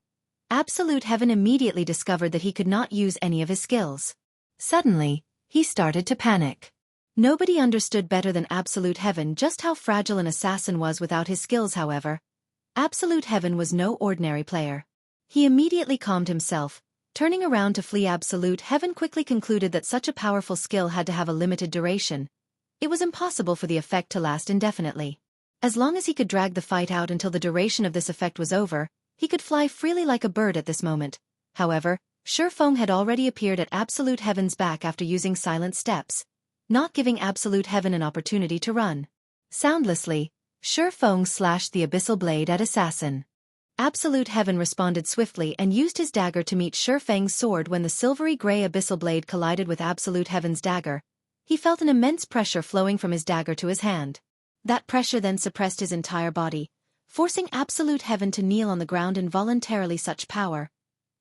Absolute Heaven immediately discovered that he could not use any of his skills. Suddenly, he started to panic. Nobody understood better than Absolute Heaven just how fragile an assassin was without his skills. However, Absolute Heaven was no ordinary player. He immediately calmed himself, turning around to flee. Absolute Heaven quickly concluded that such a powerful skill had to have a limited duration. It was impossible for the effect to last indefinitely. As long as he could drag the fight out until the duration of this effect was over, he could fly freely like a bird at this moment. However, Shifeng had already appeared at Absolute Heaven's back after using silent steps, not giving Absolute Heaven an opportunity to run. Soundlessly, Shifeng slashed the abyssal blade at assassin. Absolute Heaven responded swiftly and used his dagger to meet Shifeng's sword. When the silvery gray abyssal blade collided with Absolute Heaven's dagger, he felt an immense pressure flowing from his dagger to his hand. That pressure then suppressed his entire body, forcing Absolute Heaven to kneel on the ground involuntarily. Such power,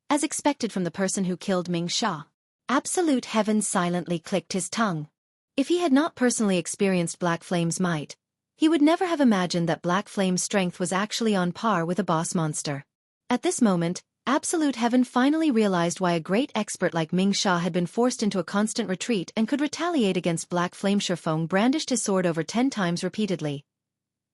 as expected from the person who killed Ming Sha. Absolute Heaven silently clicked his tongue. If he had not personally experienced Black Flame's might, he would never have imagined that Black Flame's strength was actually on par with a boss monster. At this moment, Absolute Heaven finally realized why a great expert like Ming Sha had been forced into a constant retreat and could retaliate against Black Flame. Shifeng brandished his sword over 10 times repeatedly.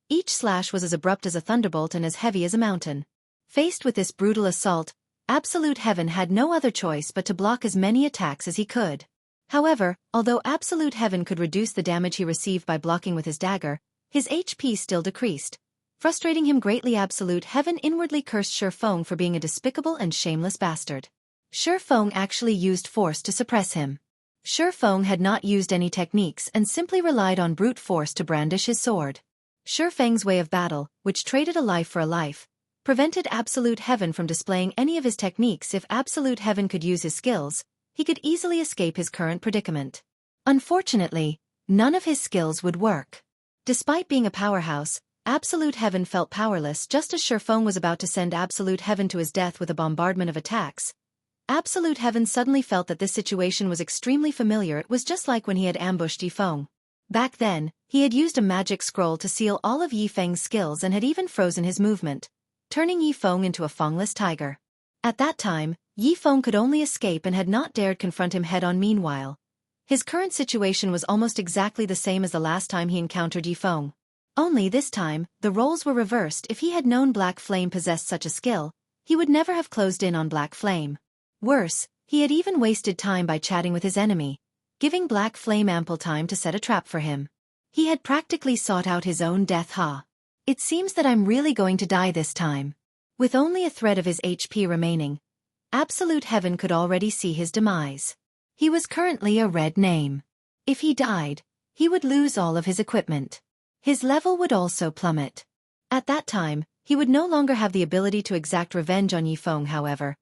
Each slash was as abrupt as a thunderbolt and as heavy as a mountain. Faced with this brutal assault, Absolute Heaven had no other choice but to block as many attacks as he could. However, although Absolute Heaven could reduce the damage he received by blocking with his dagger, his HP still decreased. Frustrating him greatly, Absolute Heaven inwardly cursed Shifeng for being a despicable and shameless bastard. Shifeng actually used force to suppress him. Shi Feng had not used any techniques and simply relied on brute force to brandish his sword. Shi Feng's way of battle, which traded a life for a life, prevented Absolute Heaven from displaying any of his techniques. If Absolute Heaven could use his skills, he could easily escape his current predicament. Unfortunately, none of his skills would work. Despite being a powerhouse, Absolute Heaven felt powerless. Just as Shi Feng was about to send Absolute Heaven to his death with a bombardment of attacks, Absolute Heaven suddenly felt that this situation was extremely familiar. It was just like when he had ambushed Yi Feng. Back then, he had used a magic scroll to seal all of Yi Feng's skills and had even frozen his movement, turning Yi Feng into a fangless tiger. At that time, Yi Feng could only escape and had not dared confront him head-on. Meanwhile, his current situation was almost exactly the same as the last time he encountered Yi Feng. Only this time, the roles were reversed. If he had known Black Flame possessed such a skill, he would never have closed in on Black Flame. Worse, he had even wasted time by chatting with his enemy, giving Black Flame ample time to set a trap for him. He had practically sought out his own death. It seems that I'm really going to die this time. With only a thread of his HP remaining, Absolute Heaven could already see his demise. He was currently a red name. If he died, he would lose all of his equipment. His level would also plummet. At that time, he would no longer have the ability to exact revenge on Yi Feng. However,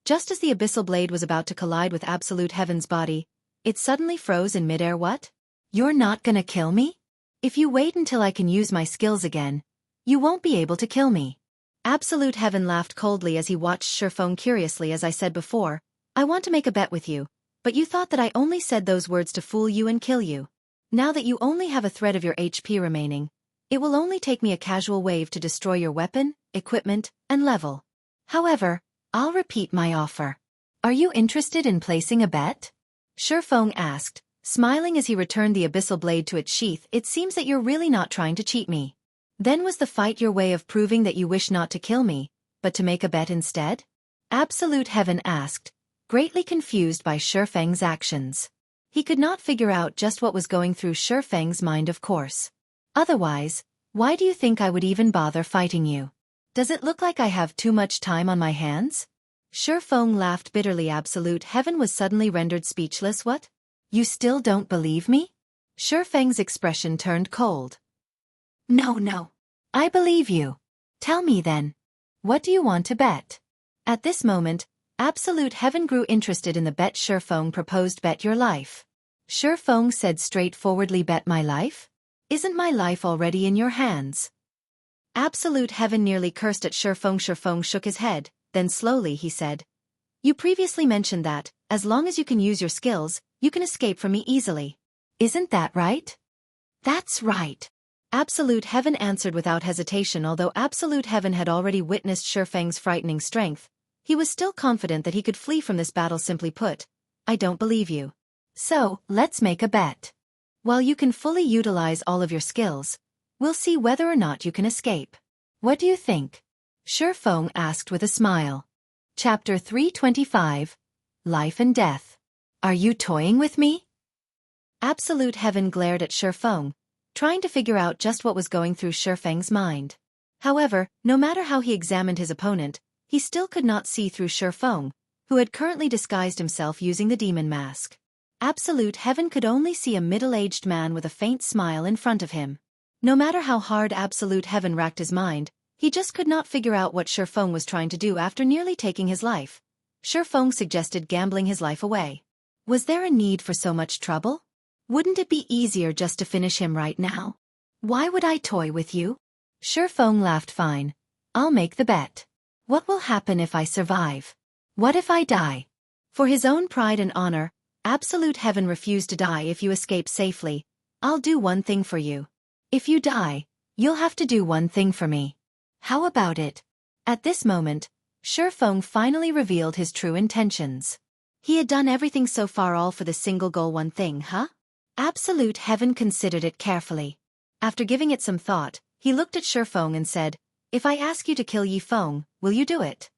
just as the abyssal blade was about to collide with Absolute Heaven's body, it suddenly froze in midair. What? You're not gonna kill me? If you wait until I can use my skills again, you won't be able to kill me. Absolute Heaven laughed coldly as he watched Shi Feng curiously. As I said before, I want to make a bet with you, but you thought that I only said those words to fool you and kill you. Now that you only have a thread of your HP remaining, it will only take me a casual wave to destroy your weapon, equipment, and level. However, I'll repeat my offer. Are you interested in placing a bet? Shi Feng asked, smiling as he returned the abyssal blade to its sheath. It seems that you're really not trying to cheat me. Then was the fight your way of proving that you wish not to kill me, but to make a bet instead? Absolute Heaven asked, greatly confused by Shi Feng's actions. He could not figure out just what was going through Shi Feng's mind. Of course. Otherwise, why do you think I would even bother fighting you? Does it look like I have too much time on my hands? Shi Feng laughed bitterly. Absolute Heaven was suddenly rendered speechless. What? You still don't believe me? Shi Feng's expression turned cold. No. I believe you. Tell me then. What do you want to bet? At this moment, Absolute Heaven grew interested in the bet Shi Feng proposed. Bet your life. Shi Feng said straightforwardly. Bet my life? Isn't my life already in your hands? Absolute Heaven nearly cursed at Shi Feng. Shi Feng shook his head, then slowly he said, you previously mentioned that, as long as you can use your skills, you can escape from me easily. Isn't that right? That's right. Absolute Heaven answered without hesitation. Although Absolute Heaven had already witnessed Shi Feng's frightening strength, he was still confident that he could flee from this battle. Simply put, I don't believe you. So, let's make a bet. While you can fully utilize all of your skills, we'll see whether or not you can escape. What do you think? Shi Feng asked with a smile. Chapter 325, Life and Death. Are you toying with me? Absolute Heaven glared at Shi Feng, trying to figure out just what was going through Shi Feng's mind. However, no matter how he examined his opponent, he still could not see through Shi Feng, who had currently disguised himself using the demon mask. Absolute Heaven could only see a middle-aged man with a faint smile in front of him. No matter how hard Absolute Heaven racked his mind, he just could not figure out what Shi Feng was trying to do. After nearly taking his life, Shi Feng suggested gambling his life away. Was there a need for so much trouble? Wouldn't it be easier just to finish him right now? Why would I toy with you? Shi Feng laughed. Fine. I'll make the bet. What will happen if I survive? What if I die? For his own pride and honor, Absolute Heaven refused to die. If you escape safely, I'll do one thing for you. If you die, you'll have to do one thing for me. How about it? At this moment, Shi Feng finally revealed his true intentions. He had done everything so far all for the single goal. One thing, huh? Absolute Heaven considered it carefully. After giving it some thought, he looked at Shi Feng and said, if I ask you to kill Yi Feng, will you do it?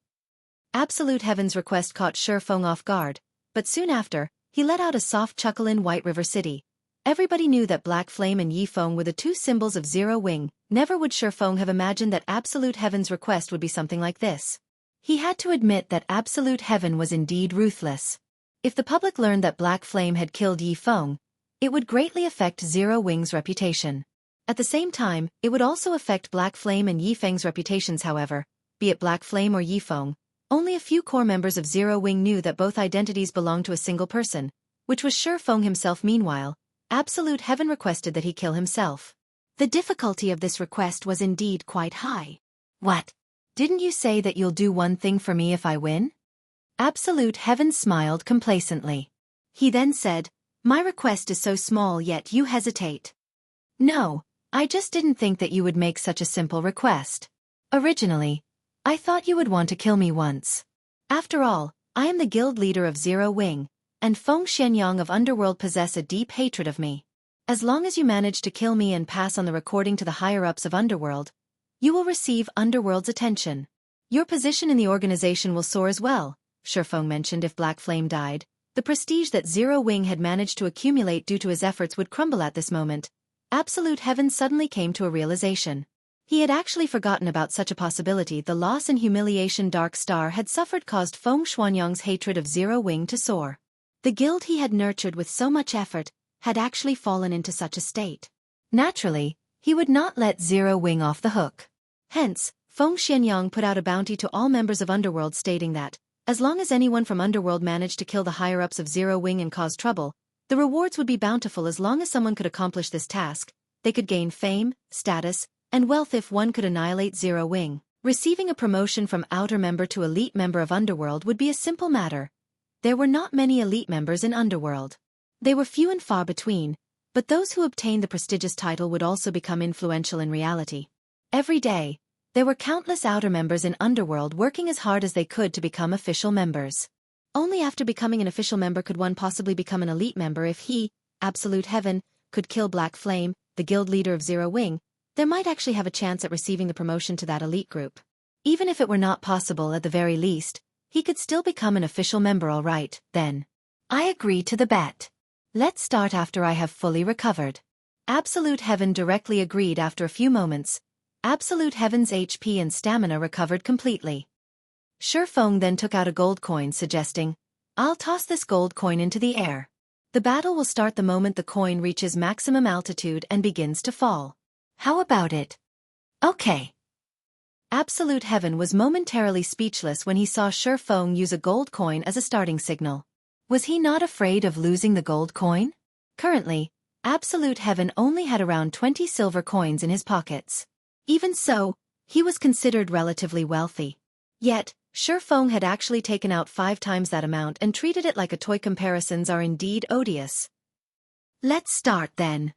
Absolute Heaven's request caught Shi Feng off guard, but soon after, he let out a soft chuckle. In White River City, everybody knew that Black Flame and Yi Feng were the two symbols of Zero Wing. Never would Shi Feng have imagined that Absolute Heaven's request would be something like this. He had to admit that Absolute Heaven was indeed ruthless. If the public learned that Black Flame had killed Yi Feng, it would greatly affect Zero Wing's reputation. At the same time, it would also affect Black Flame and Yi Feng's reputations. However, be it Black Flame or Yi Feng, only a few core members of Zero Wing knew that both identities belonged to a single person, which was Shi Feng himself. Meanwhile, Absolute Heaven requested that he kill himself. The difficulty of this request was indeed quite high. What? Didn't you say that you'll do one thing for me if I win? Absolute Heaven smiled complacently. He then said, my request is so small yet you hesitate. No, I just didn't think that you would make such a simple request. Originally, I thought you would want to kill me once. After all, I am the guild leader of Zero Wing, and Feng Xianyang of Underworld possess a deep hatred of me. As long as you manage to kill me and pass on the recording to the higher-ups of Underworld, you will receive Underworld's attention. Your position in the organization will soar as well, Shi Feng mentioned. If Black Flame died, the prestige that Zero Wing had managed to accumulate due to his efforts would crumble at this moment. Absolute Heaven suddenly came to a realization. He had actually forgotten about such a possibility. The loss and humiliation Dark Star had suffered caused Feng Xuanyang's hatred of Zero Wing to soar. The guild he had nurtured with so much effort had actually fallen into such a state. Naturally, he would not let Zero Wing off the hook. Hence, Feng Xianyang put out a bounty to all members of Underworld stating that, as long as anyone from Underworld managed to kill the higher-ups of Zero Wing and cause trouble, the rewards would be bountiful. As long as someone could accomplish this task, they could gain fame, status, and wealth. If one could annihilate Zero Wing, receiving a promotion from outer member to elite member of Underworld would be a simple matter. There were not many elite members in Underworld. They were few and far between, but those who obtained the prestigious title would also become influential in reality. Every day, there were countless outer members in Underworld working as hard as they could to become official members. Only after becoming an official member could one possibly become an elite member. If he, Absolute Heaven, could kill Black Flame, the guild leader of Zero Wing, there might actually have a chance at receiving the promotion to that elite group. Even if it were not possible, at the very least, he could still become an official member. All right, then. I agree to the bet. Let's start after I have fully recovered. Absolute Heaven directly agreed. After a few moments, Absolute Heaven's HP and stamina recovered completely. Shi Feng then took out a gold coin, suggesting, I'll toss this gold coin into the air. The battle will start the moment the coin reaches maximum altitude and begins to fall. How about it? Okay. Absolute Heaven was momentarily speechless when he saw Shi Feng use a gold coin as a starting signal. Was he not afraid of losing the gold coin? Currently, Absolute Heaven only had around 20 silver coins in his pockets. Even so, he was considered relatively wealthy. Yet, Shi Feng had actually taken out 5 times that amount and treated it like a toy. Comparisons are indeed odious. Let's start then.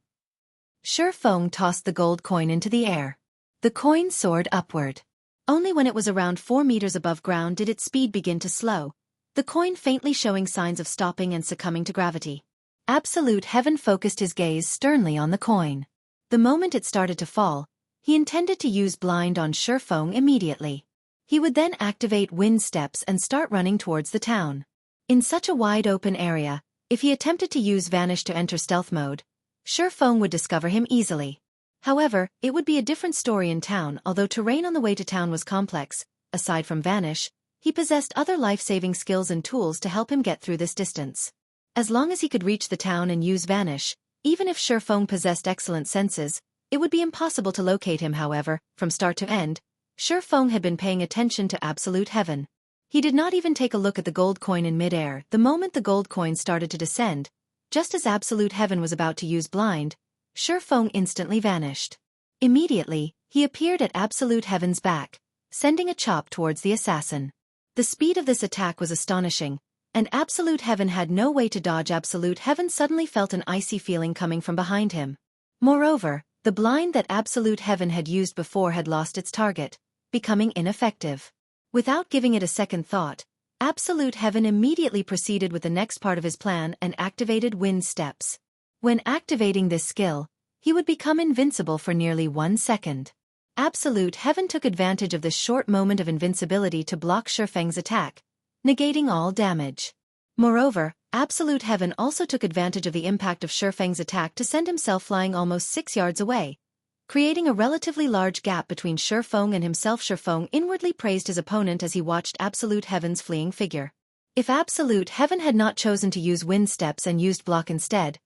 Shi Feng tossed the gold coin into the air. The coin soared upward. Only when it was around 4 meters above ground did its speed begin to slow, the coin faintly showing signs of stopping and succumbing to gravity. Absolute Heaven focused his gaze sternly on the coin. The moment it started to fall, he intended to use blind on Shi Feng immediately. He would then activate wind steps and start running towards the town. In such a wide open area, if he attempted to use vanish to enter stealth mode, Shi Feng would discover him easily. However, it would be a different story in town. Although terrain on the way to town was complex, aside from vanish, he possessed other life-saving skills and tools to help him get through this distance. As long as he could reach the town and use vanish, even if Shi Feng possessed excellent senses, it would be impossible to locate him. However, from start to end, Shi Feng had been paying attention to Absolute Heaven. He did not even take a look at the gold coin in mid-air. The moment the gold coin started to descend, just as Absolute Heaven was about to use blind, Shi Feng instantly vanished. Immediately, he appeared at Absolute Heaven's back, sending a chop towards the assassin. The speed of this attack was astonishing, and Absolute Heaven had no way to dodge. Absolute Heaven suddenly felt an icy feeling coming from behind him. Moreover, the blind that Absolute Heaven had used before had lost its target, becoming ineffective. Without giving it a second thought, Absolute Heaven immediately proceeded with the next part of his plan and activated wind steps. When activating this skill, he would become invincible for nearly 1 second. Absolute Heaven took advantage of this short moment of invincibility to block Shi Feng's attack, negating all damage. Moreover, Absolute Heaven also took advantage of the impact of Shi Feng's attack to send himself flying almost 6 yards away, creating a relatively large gap between Shi Feng and himself. Shi Feng inwardly praised his opponent as he watched Absolute Heaven's fleeing figure. If Absolute Heaven had not chosen to use wind steps and used block instead,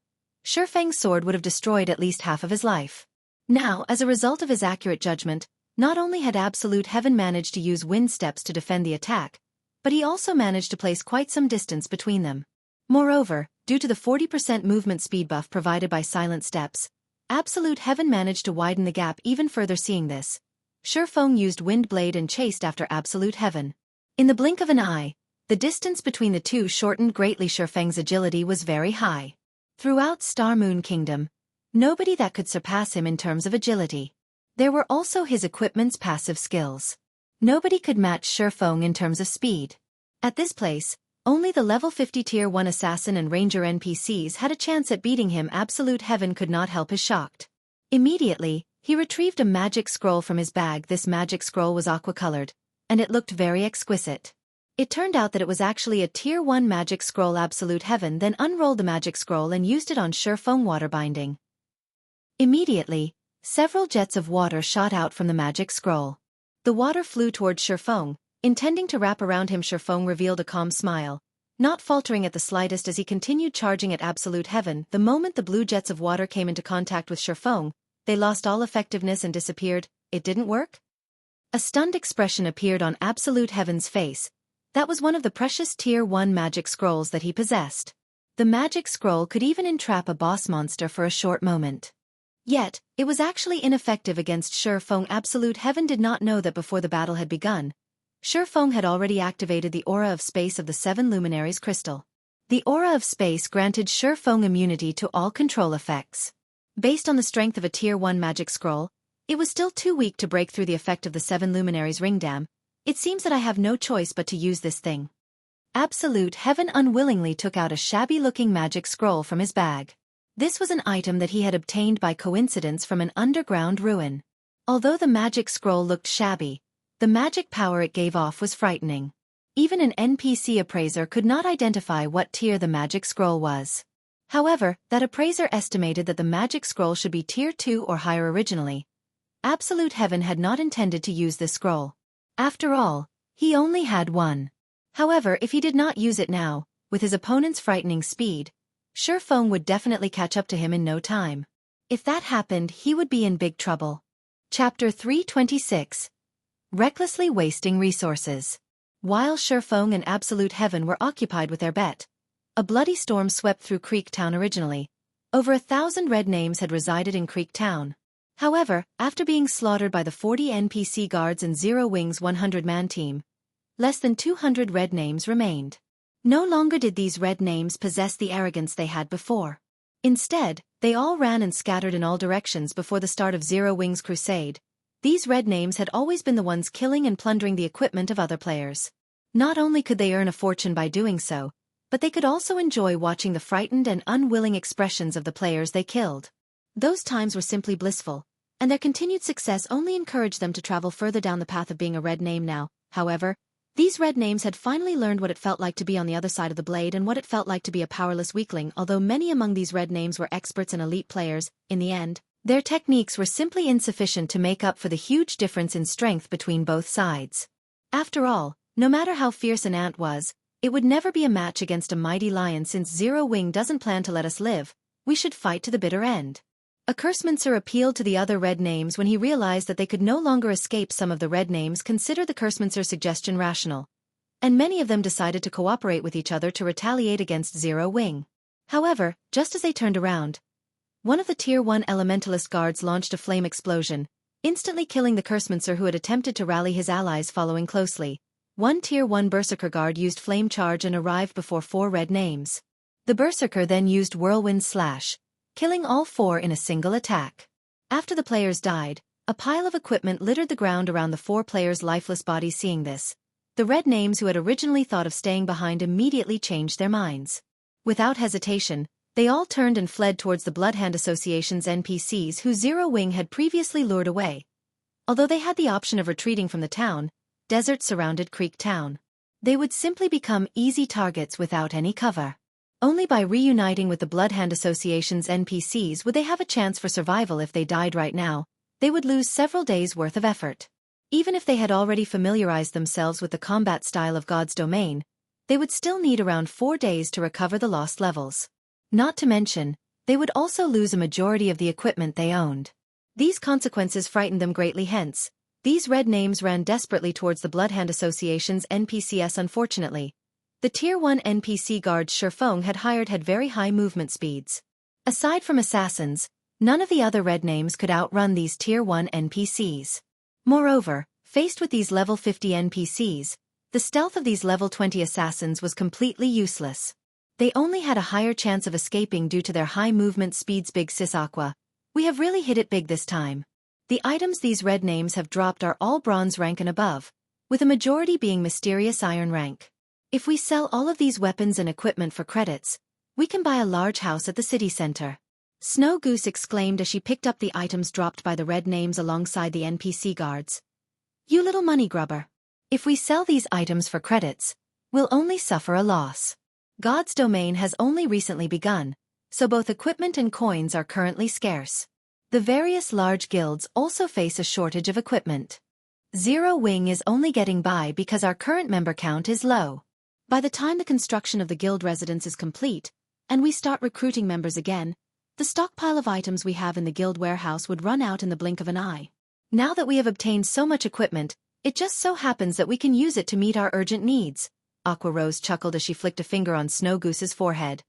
Shifeng's sword would have destroyed at least half of his life. Now, as a result of his accurate judgment, not only had Absolute Heaven managed to use wind steps to defend the attack, but he also managed to place quite some distance between them. Moreover, due to the 40% movement speed buff provided by silent steps, Absolute Heaven managed to widen the gap even further. Seeing this, Shifeng used Wind Blade and chased after Absolute Heaven. In the blink of an eye, the distance between the two shortened greatly. Shifeng's agility was very high. Throughout Star Moon Kingdom, nobody that could surpass him in terms of agility. There were also his equipment's passive skills. Nobody could match Shifeng in terms of speed. At this place, only the level 50 Tier 1 Assassin and Ranger NPCs had a chance at beating him. Absolute Heaven could not help his shocked. Immediately, he retrieved a magic scroll from his bag. This magic scroll was aqua-colored, and it looked very exquisite. It turned out that it was actually a Tier 1 magic scroll. Absolute Heaven then unrolled the magic scroll and used it on Shifeng water binding. Immediately, several jets of water shot out from the magic scroll. The water flew towards Shifeng, intending to wrap around him. Shifeng revealed a calm smile, not faltering at the slightest as he continued charging at Absolute Heaven. The moment the blue jets of water came into contact with Shifeng, they lost all effectiveness and disappeared. It didn't work? A stunned expression appeared on Absolute Heaven's face. That was one of the precious Tier 1 magic scrolls that he possessed. The magic scroll could even entrap a boss monster for a short moment. Yet, it was actually ineffective against Shifeng. Absolute Heaven did not know that before the battle had begun, Shifeng had already activated the Aura of Space of the Seven Luminaries Crystal. The Aura of Space granted Shifeng immunity to all control effects. Based on the strength of a Tier 1 magic scroll, it was still too weak to break through the effect of the Seven Luminaries Ring Dam. It seems that I have no choice but to use this thing. Absolute Heaven unwillingly took out a shabby-looking magic scroll from his bag. This was an item that he had obtained by coincidence from an underground ruin. Although the magic scroll looked shabby, the magic power it gave off was frightening. Even an NPC appraiser could not identify what tier the magic scroll was. However, that appraiser estimated that the magic scroll should be Tier 2 or higher originally. Absolute Heaven had not intended to use this scroll. After all, he only had one. However, if he did not use it now, with his opponent's frightening speed, Shifeng would definitely catch up to him in no time. If that happened, he would be in big trouble. Chapter 326. Recklessly Wasting Resources. While Shifeng and Absolute Heaven were occupied with their bet, a bloody storm swept through Creek Town. Originally, over 1,000 red names had resided in Creek Town. However, after being slaughtered by the 40 NPC guards and Zero Wing's 100-man team, less than 200 red names remained. No longer did these red names possess the arrogance they had before. Instead, they all ran and scattered in all directions before the start of Zero Wing's crusade. These red names had always been the ones killing and plundering the equipment of other players. Not only could they earn a fortune by doing so, but they could also enjoy watching the frightened and unwilling expressions of the players they killed. Those times were simply blissful, and their continued success only encouraged them to travel further down the path of being a red name now. However, these red names had finally learned what it felt like to be on the other side of the blade and what it felt like to be a powerless weakling. Although many among these red names were experts and elite players, in the end, their techniques were simply insufficient to make up for the huge difference in strength between both sides. After all, no matter how fierce an ant was, it would never be a match against a mighty lion. Since Zero Wing doesn't plan to let us live, we should fight to the bitter end. A Cursemancer appealed to the other red names when he realized that they could no longer escape. Some of the red names considered the Cursemancer's suggestion rational, and many of them decided to cooperate with each other to retaliate against Zero Wing. However, just as they turned around, one of the Tier 1 Elementalist guards launched a flame explosion, instantly killing the Cursemancer who had attempted to rally his allies. Following closely, one Tier 1 Berserker guard used Flame Charge and arrived before 4 red names. The Berserker then used Whirlwind Slash, killing all 4 in a single attack. After the players died, a pile of equipment littered the ground around the 4 players' lifeless bodies. Seeing this, the red names who had originally thought of staying behind immediately changed their minds. Without hesitation, they all turned and fled towards the Bloodhand Association's NPCs who Zero Wing had previously lured away. Although they had the option of retreating from the town, desert surrounded Creek Town. They would simply become easy targets without any cover. Only by reuniting with the Bloodhand Association's NPCs would they have a chance for survival. If they died right now, they would lose several days' worth of effort. Even if they had already familiarized themselves with the combat style of God's domain, they would still need around 4 days to recover the lost levels. Not to mention, they would also lose a majority of the equipment they owned. These consequences frightened them greatly. Hence, these red names ran desperately towards the Bloodhand Association's NPCs. Unfortunately, the Tier 1 NPC guards Shifeng had hired had very high movement speeds. Aside from assassins, none of the other red names could outrun these Tier 1 NPCs. Moreover, faced with these level 50 NPCs, the stealth of these level 20 assassins was completely useless. They only had a higher chance of escaping due to their high movement speeds. Big Sis Aqua, we have really hit it big this time. The items these red names have dropped are all bronze rank and above, with a majority being mysterious iron rank. If we sell all of these weapons and equipment for credits, we can buy a large house at the city center. Snow Goose exclaimed as she picked up the items dropped by the red names alongside the NPC guards. You little money grubber. If we sell these items for credits, we'll only suffer a loss. God's domain has only recently begun, so both equipment and coins are currently scarce. The various large guilds also face a shortage of equipment. Zero Wing is only getting by because our current member count is low. By the time the construction of the guild residence is complete, and we start recruiting members again, the stockpile of items we have in the guild warehouse would run out in the blink of an eye. Now that we have obtained so much equipment, it just so happens that we can use it to meet our urgent needs. Aqua Rose chuckled as she flicked a finger on Snow Goose's forehead.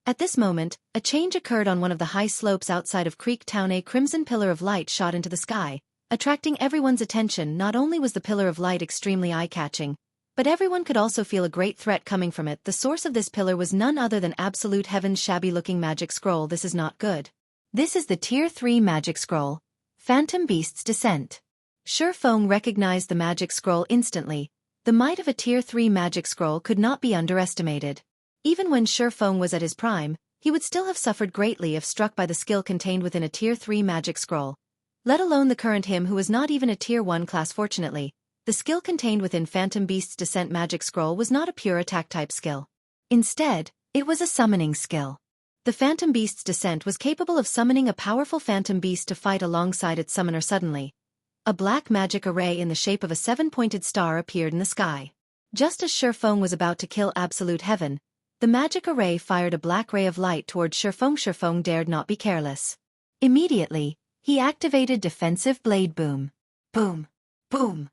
At this moment, a change occurred on one of the high slopes outside of Creek Town. A crimson pillar of light shot into the sky, attracting everyone's attention. Not only was the pillar of light extremely eye-catching, but everyone could also feel a great threat coming from it. The source of this pillar was none other than Absolute Heaven's shabby-looking magic scroll. This is not good. This is the Tier 3 magic scroll, Phantom Beast's Descent. Shifeng recognized the magic scroll instantly. The might of a Tier 3 magic scroll could not be underestimated. Even when Shifeng was at his prime, he would still have suffered greatly if struck by the skill contained within a Tier 3 magic scroll, let alone the current him who was not even a Tier 1 class. Fortunately, the skill contained within Phantom Beast's Descent magic scroll was not a pure attack-type skill. Instead, it was a summoning skill. The Phantom Beast's Descent was capable of summoning a powerful Phantom Beast to fight alongside its summoner. Suddenly, a black magic array in the shape of a 7-pointed star appeared in the sky. Just as Shifeng was about to kill Absolute Heaven, the magic array fired a black ray of light towards Shifeng. Shifeng dared not be careless. Immediately, he activated Defensive Blade. Boom. Boom. Boom.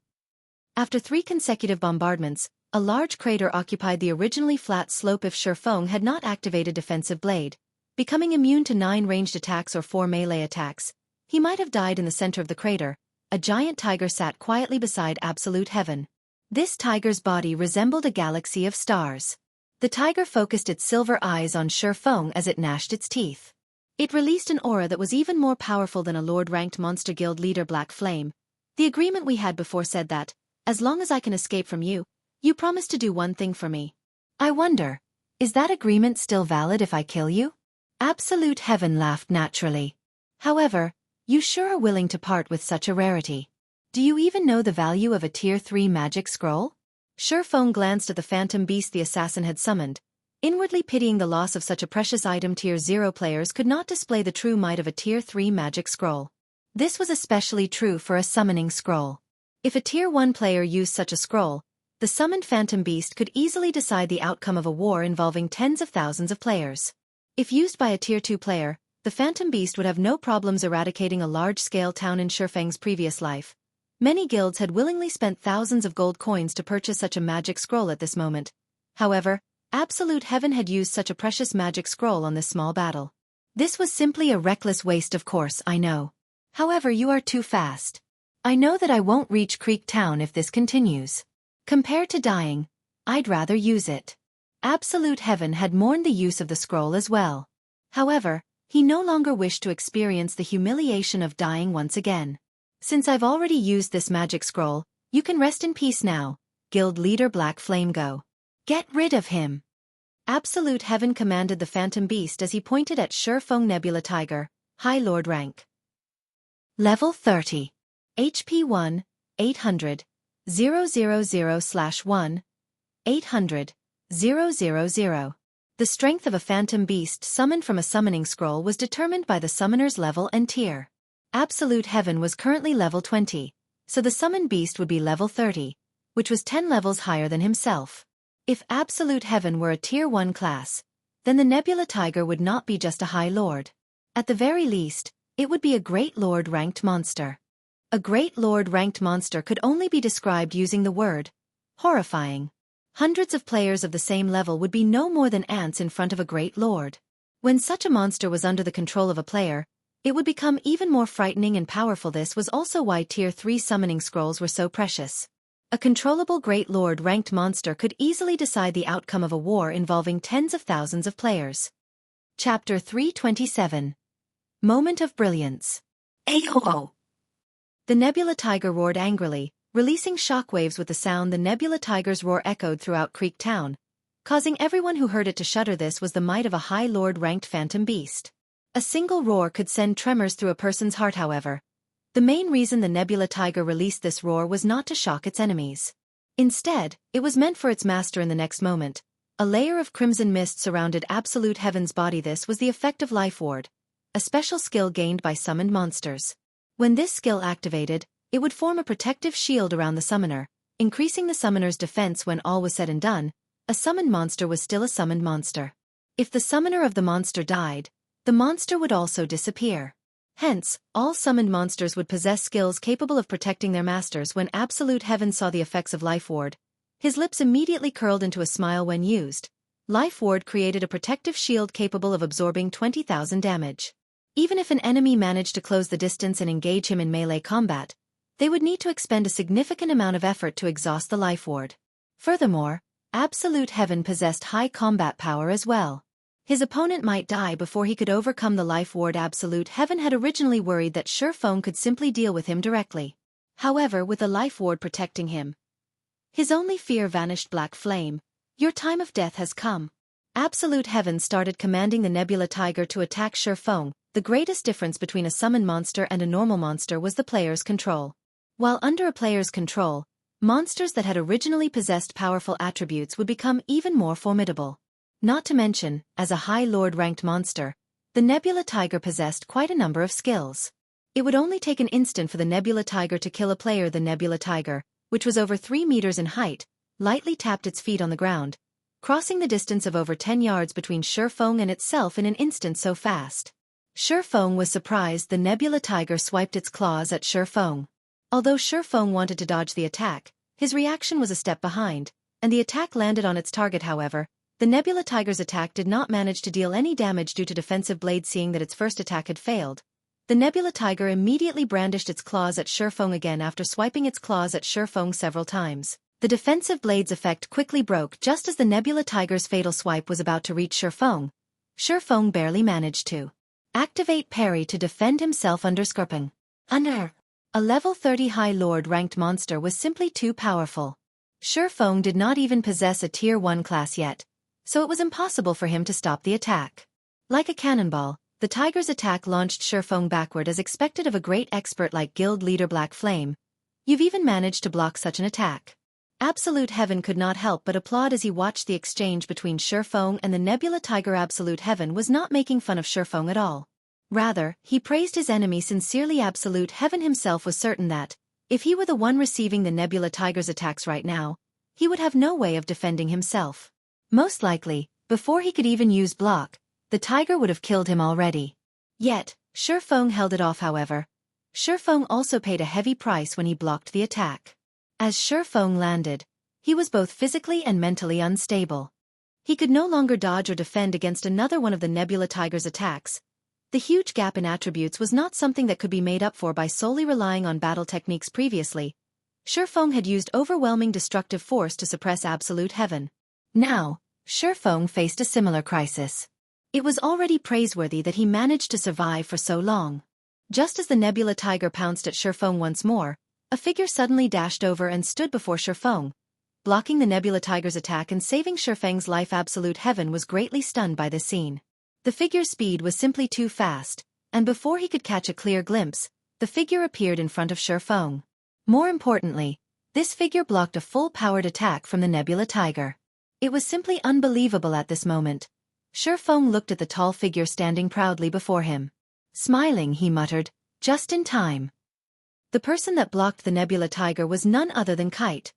After 3 consecutive bombardments, a large crater occupied the originally flat slope. If Shifeng had not activated Defensive Blade, becoming immune to 9 ranged attacks or 4 melee attacks, he might have died in the center of the crater. A giant tiger sat quietly beside Absolute Heaven. This tiger's body resembled a galaxy of stars. The tiger focused its silver eyes on Shifeng as it gnashed its teeth. It released an aura that was even more powerful than a Lord-ranked monster guild leader. Black Flame. The agreement we had before said that, as long as I can escape from you, you promise to do one thing for me. I wonder, is that agreement still valid if I kill you? Absolute Heaven laughed naturally. However, you sure are willing to part with such a rarity. Do you even know the value of a Tier 3 magic scroll? Shifeng glanced at the Phantom Beast the assassin had summoned, inwardly pitying the loss of such a precious item. Tier 0 players could not display the true might of a Tier 3 magic scroll. This was especially true for a summoning scroll. If a Tier 1 player used such a scroll, the summoned Phantom Beast could easily decide the outcome of a war involving tens of thousands of players. If used by a Tier 2 player, the Phantom Beast would have no problems eradicating a large-scale town. In Shifeng's previous life, many guilds had willingly spent thousands of gold coins to purchase such a magic scroll at this moment. However, Absolute Heaven had used such a precious magic scroll on this small battle. This was simply a reckless waste. Of course, I know. However, you are too fast. I know that I won't reach Creek Town if this continues. Compared to dying, I'd rather use it. Absolute Heaven had mourned the use of the scroll as well. However, he no longer wished to experience the humiliation of dying once again. Since I've already used this magic scroll, you can rest in peace now, Guild Leader Black Flame. Go. Get rid of him. Absolute Heaven commanded the Phantom Beast as he pointed at Shifeng. Nebula Tiger, High Lord rank. Level 30. HP 1, 800, 000/1, 800, 000. The strength of a Phantom Beast summoned from a summoning scroll was determined by the summoner's level and tier. Absolute Heaven was currently level 20, so the summoned beast would be level 30, which was 10 levels higher than himself. If Absolute Heaven were a Tier 1 class, then the Nebula Tiger would not be just a High Lord. At the very least, it would be a Great Lord ranked monster. A Great Lord ranked monster could only be described using the word horrifying. Hundreds of players of the same level would be no more than ants in front of a Great Lord. When such a monster was under the control of a player, it would become even more frightening and powerful. This was also why Tier 3 summoning scrolls were so precious. A controllable Great Lord ranked monster could easily decide the outcome of a war involving tens of thousands of players. Chapter 327. Moment of Brilliance. Ayo! The Nebula Tiger roared angrily, releasing shockwaves with the sound. The Nebula Tiger's roar echoed throughout Creek Town, causing everyone who heard it to shudder. This was the might of a High Lord ranked phantom beast. A single roar could send tremors through a person's heart. However, the main reason the Nebula Tiger released this roar was not to shock its enemies. Instead, it was meant for its master. In the next moment, a layer of crimson mist surrounded Absolute Heaven's body. This was the effect of Life Ward, a special skill gained by summoned monsters. When this skill activated, it would form a protective shield around the summoner, increasing the summoner's defense. When all was said and done, a summoned monster was still a summoned monster. If the summoner of the monster died, the monster would also disappear. Hence, all summoned monsters would possess skills capable of protecting their masters. When Absolute Heaven saw the effects of Life Ward, his lips immediately curled into a smile. When used, Life Ward created a protective shield capable of absorbing 20,000 damage. Even if an enemy managed to close the distance and engage him in melee combat, they would need to expend a significant amount of effort to exhaust the Life Ward. Furthermore, Absolute Heaven possessed high combat power as well. His opponent might die before he could overcome the Life Ward. Absolute Heaven had originally worried that Sure Fong could simply deal with him directly. However, with the Life Ward protecting him, his only fear vanished. Black Flame, your time of death has come. Absolute Heaven started commanding the Nebula Tiger to attack Sure Fong. The greatest difference between a summoned monster and a normal monster was the player's control. While under a player's control, monsters that had originally possessed powerful attributes would become even more formidable. Not to mention, as a High Lord ranked monster, the Nebula Tiger possessed quite a number of skills. It would only take an instant for the Nebula Tiger to kill a player. The Nebula Tiger, which was over 3 meters in height, lightly tapped its feet on the ground, crossing the distance of over 10 yards between Sure Fong and itself in an instant. So fast. Sure Fong was surprised. The Nebula Tiger swiped its claws at Sure Fong. Although Sure Fong wanted to dodge the attack, his reaction was a step behind, and the attack landed on its target. However, the Nebula Tiger's attack did not manage to deal any damage due to defensive blades. Seeing that its first attack had failed, the Nebula Tiger immediately brandished its claws at Sure Fong again. After swiping its claws at Sure Fong several times, the defensive blade's effect quickly broke. Just as the Nebula Tiger's fatal swipe was about to reach Sure Fong barely managed to activate parry to defend himself. Underscorping. A level 30 High Lord ranked monster was simply too powerful. Sure Fong did not even possess a Tier 1 class yet, so it was impossible for him to stop the attack. Like a cannonball, the tiger's attack launched Sure Fong backward. As expected of a great expert like Guild Leader Black Flame, you've even managed to block such an attack. Absolute Heaven could not help but applaud as he watched the exchange between Sure Fong and the Nebula Tiger. Absolute Heaven was not making fun of Sure Fong at all. Rather, he praised his enemy sincerely. Absolute Heaven himself was certain that, if he were the one receiving the Nebula Tiger's attacks right now, he would have no way of defending himself. Most likely, before he could even use block, the tiger would have killed him already. Yet, Sure Fong held it off. However, Sure Fong also paid a heavy price when he blocked the attack. As Sure Fong landed, he was both physically and mentally unstable. He could no longer dodge or defend against another one of the Nebula Tiger's attacks. The huge gap in attributes was not something that could be made up for by solely relying on battle techniques. Previously, Sure Fong had used overwhelming destructive force to suppress Absolute Heaven. Now, Sure Fong faced a similar crisis. It was already praiseworthy that he managed to survive for so long. Just as the Nebula Tiger pounced at Sure Fong once more, a figure suddenly dashed over and stood before Sure Fong, blocking the Nebula Tiger's attack and saving Sure Fong's life. Absolute Heaven was greatly stunned by this scene. The figure's speed was simply too fast, and before he could catch a clear glimpse, the figure appeared in front of Sure Fong. More importantly, this figure blocked a full-powered attack from the Nebula Tiger. It was simply unbelievable. At this moment, Sure Fong looked at the tall figure standing proudly before him. Smiling, he muttered, "Just in time." The person that blocked the Nebula Tiger was none other than Kite.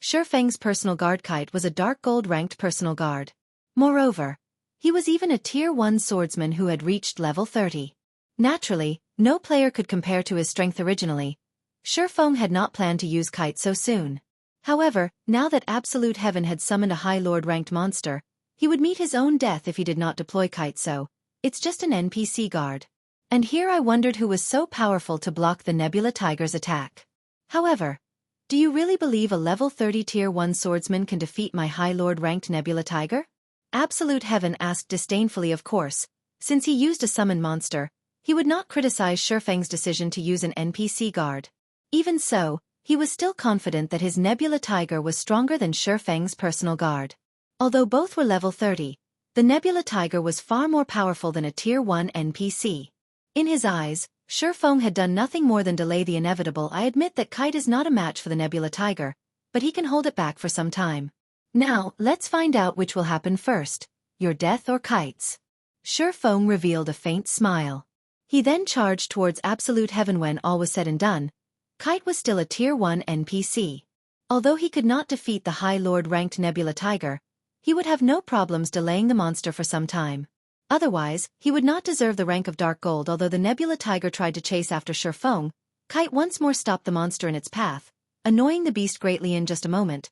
Shifeng's personal guard Kite was a dark gold ranked personal guard. Moreover, he was even a tier 1 swordsman who had reached level 30. Naturally, no player could compare to his strength originally. Shifeng had not planned to use Kite so soon. However, now that Absolute Heaven had summoned a High Lord ranked monster, he would meet his own death if he did not deploy Kite, so it's just an NPC guard. And here I wondered who was so powerful to block the Nebula Tiger's attack. However, do you really believe a level 30 tier 1 swordsman can defeat my High Lord ranked Nebula Tiger? Absolute Heaven asked disdainfully, of course. Since he used a summon monster, he would not criticize Shifeng's decision to use an NPC guard. Even so, he was still confident that his Nebula Tiger was stronger than Shifeng's personal guard. Although both were level 30, the Nebula Tiger was far more powerful than a tier 1 NPC. In his eyes, Shifeng had done nothing more than delay the inevitable. I admit that Kite is not a match for the Nebula Tiger, but he can hold it back for some time. Now, let's find out which will happen first, your death or Kite's. Shifeng revealed a faint smile. He then charged towards Absolute Heaven. When all was said and done, Kite was still a tier 1 NPC. Although he could not defeat the High Lord ranked Nebula Tiger, he would have no problems delaying the monster for some time. Otherwise, he would not deserve the rank of Dark Gold. Although the Nebula Tiger tried to chase after Shifeng, Kite once more stopped the monster in its path, annoying the beast greatly. In just a moment,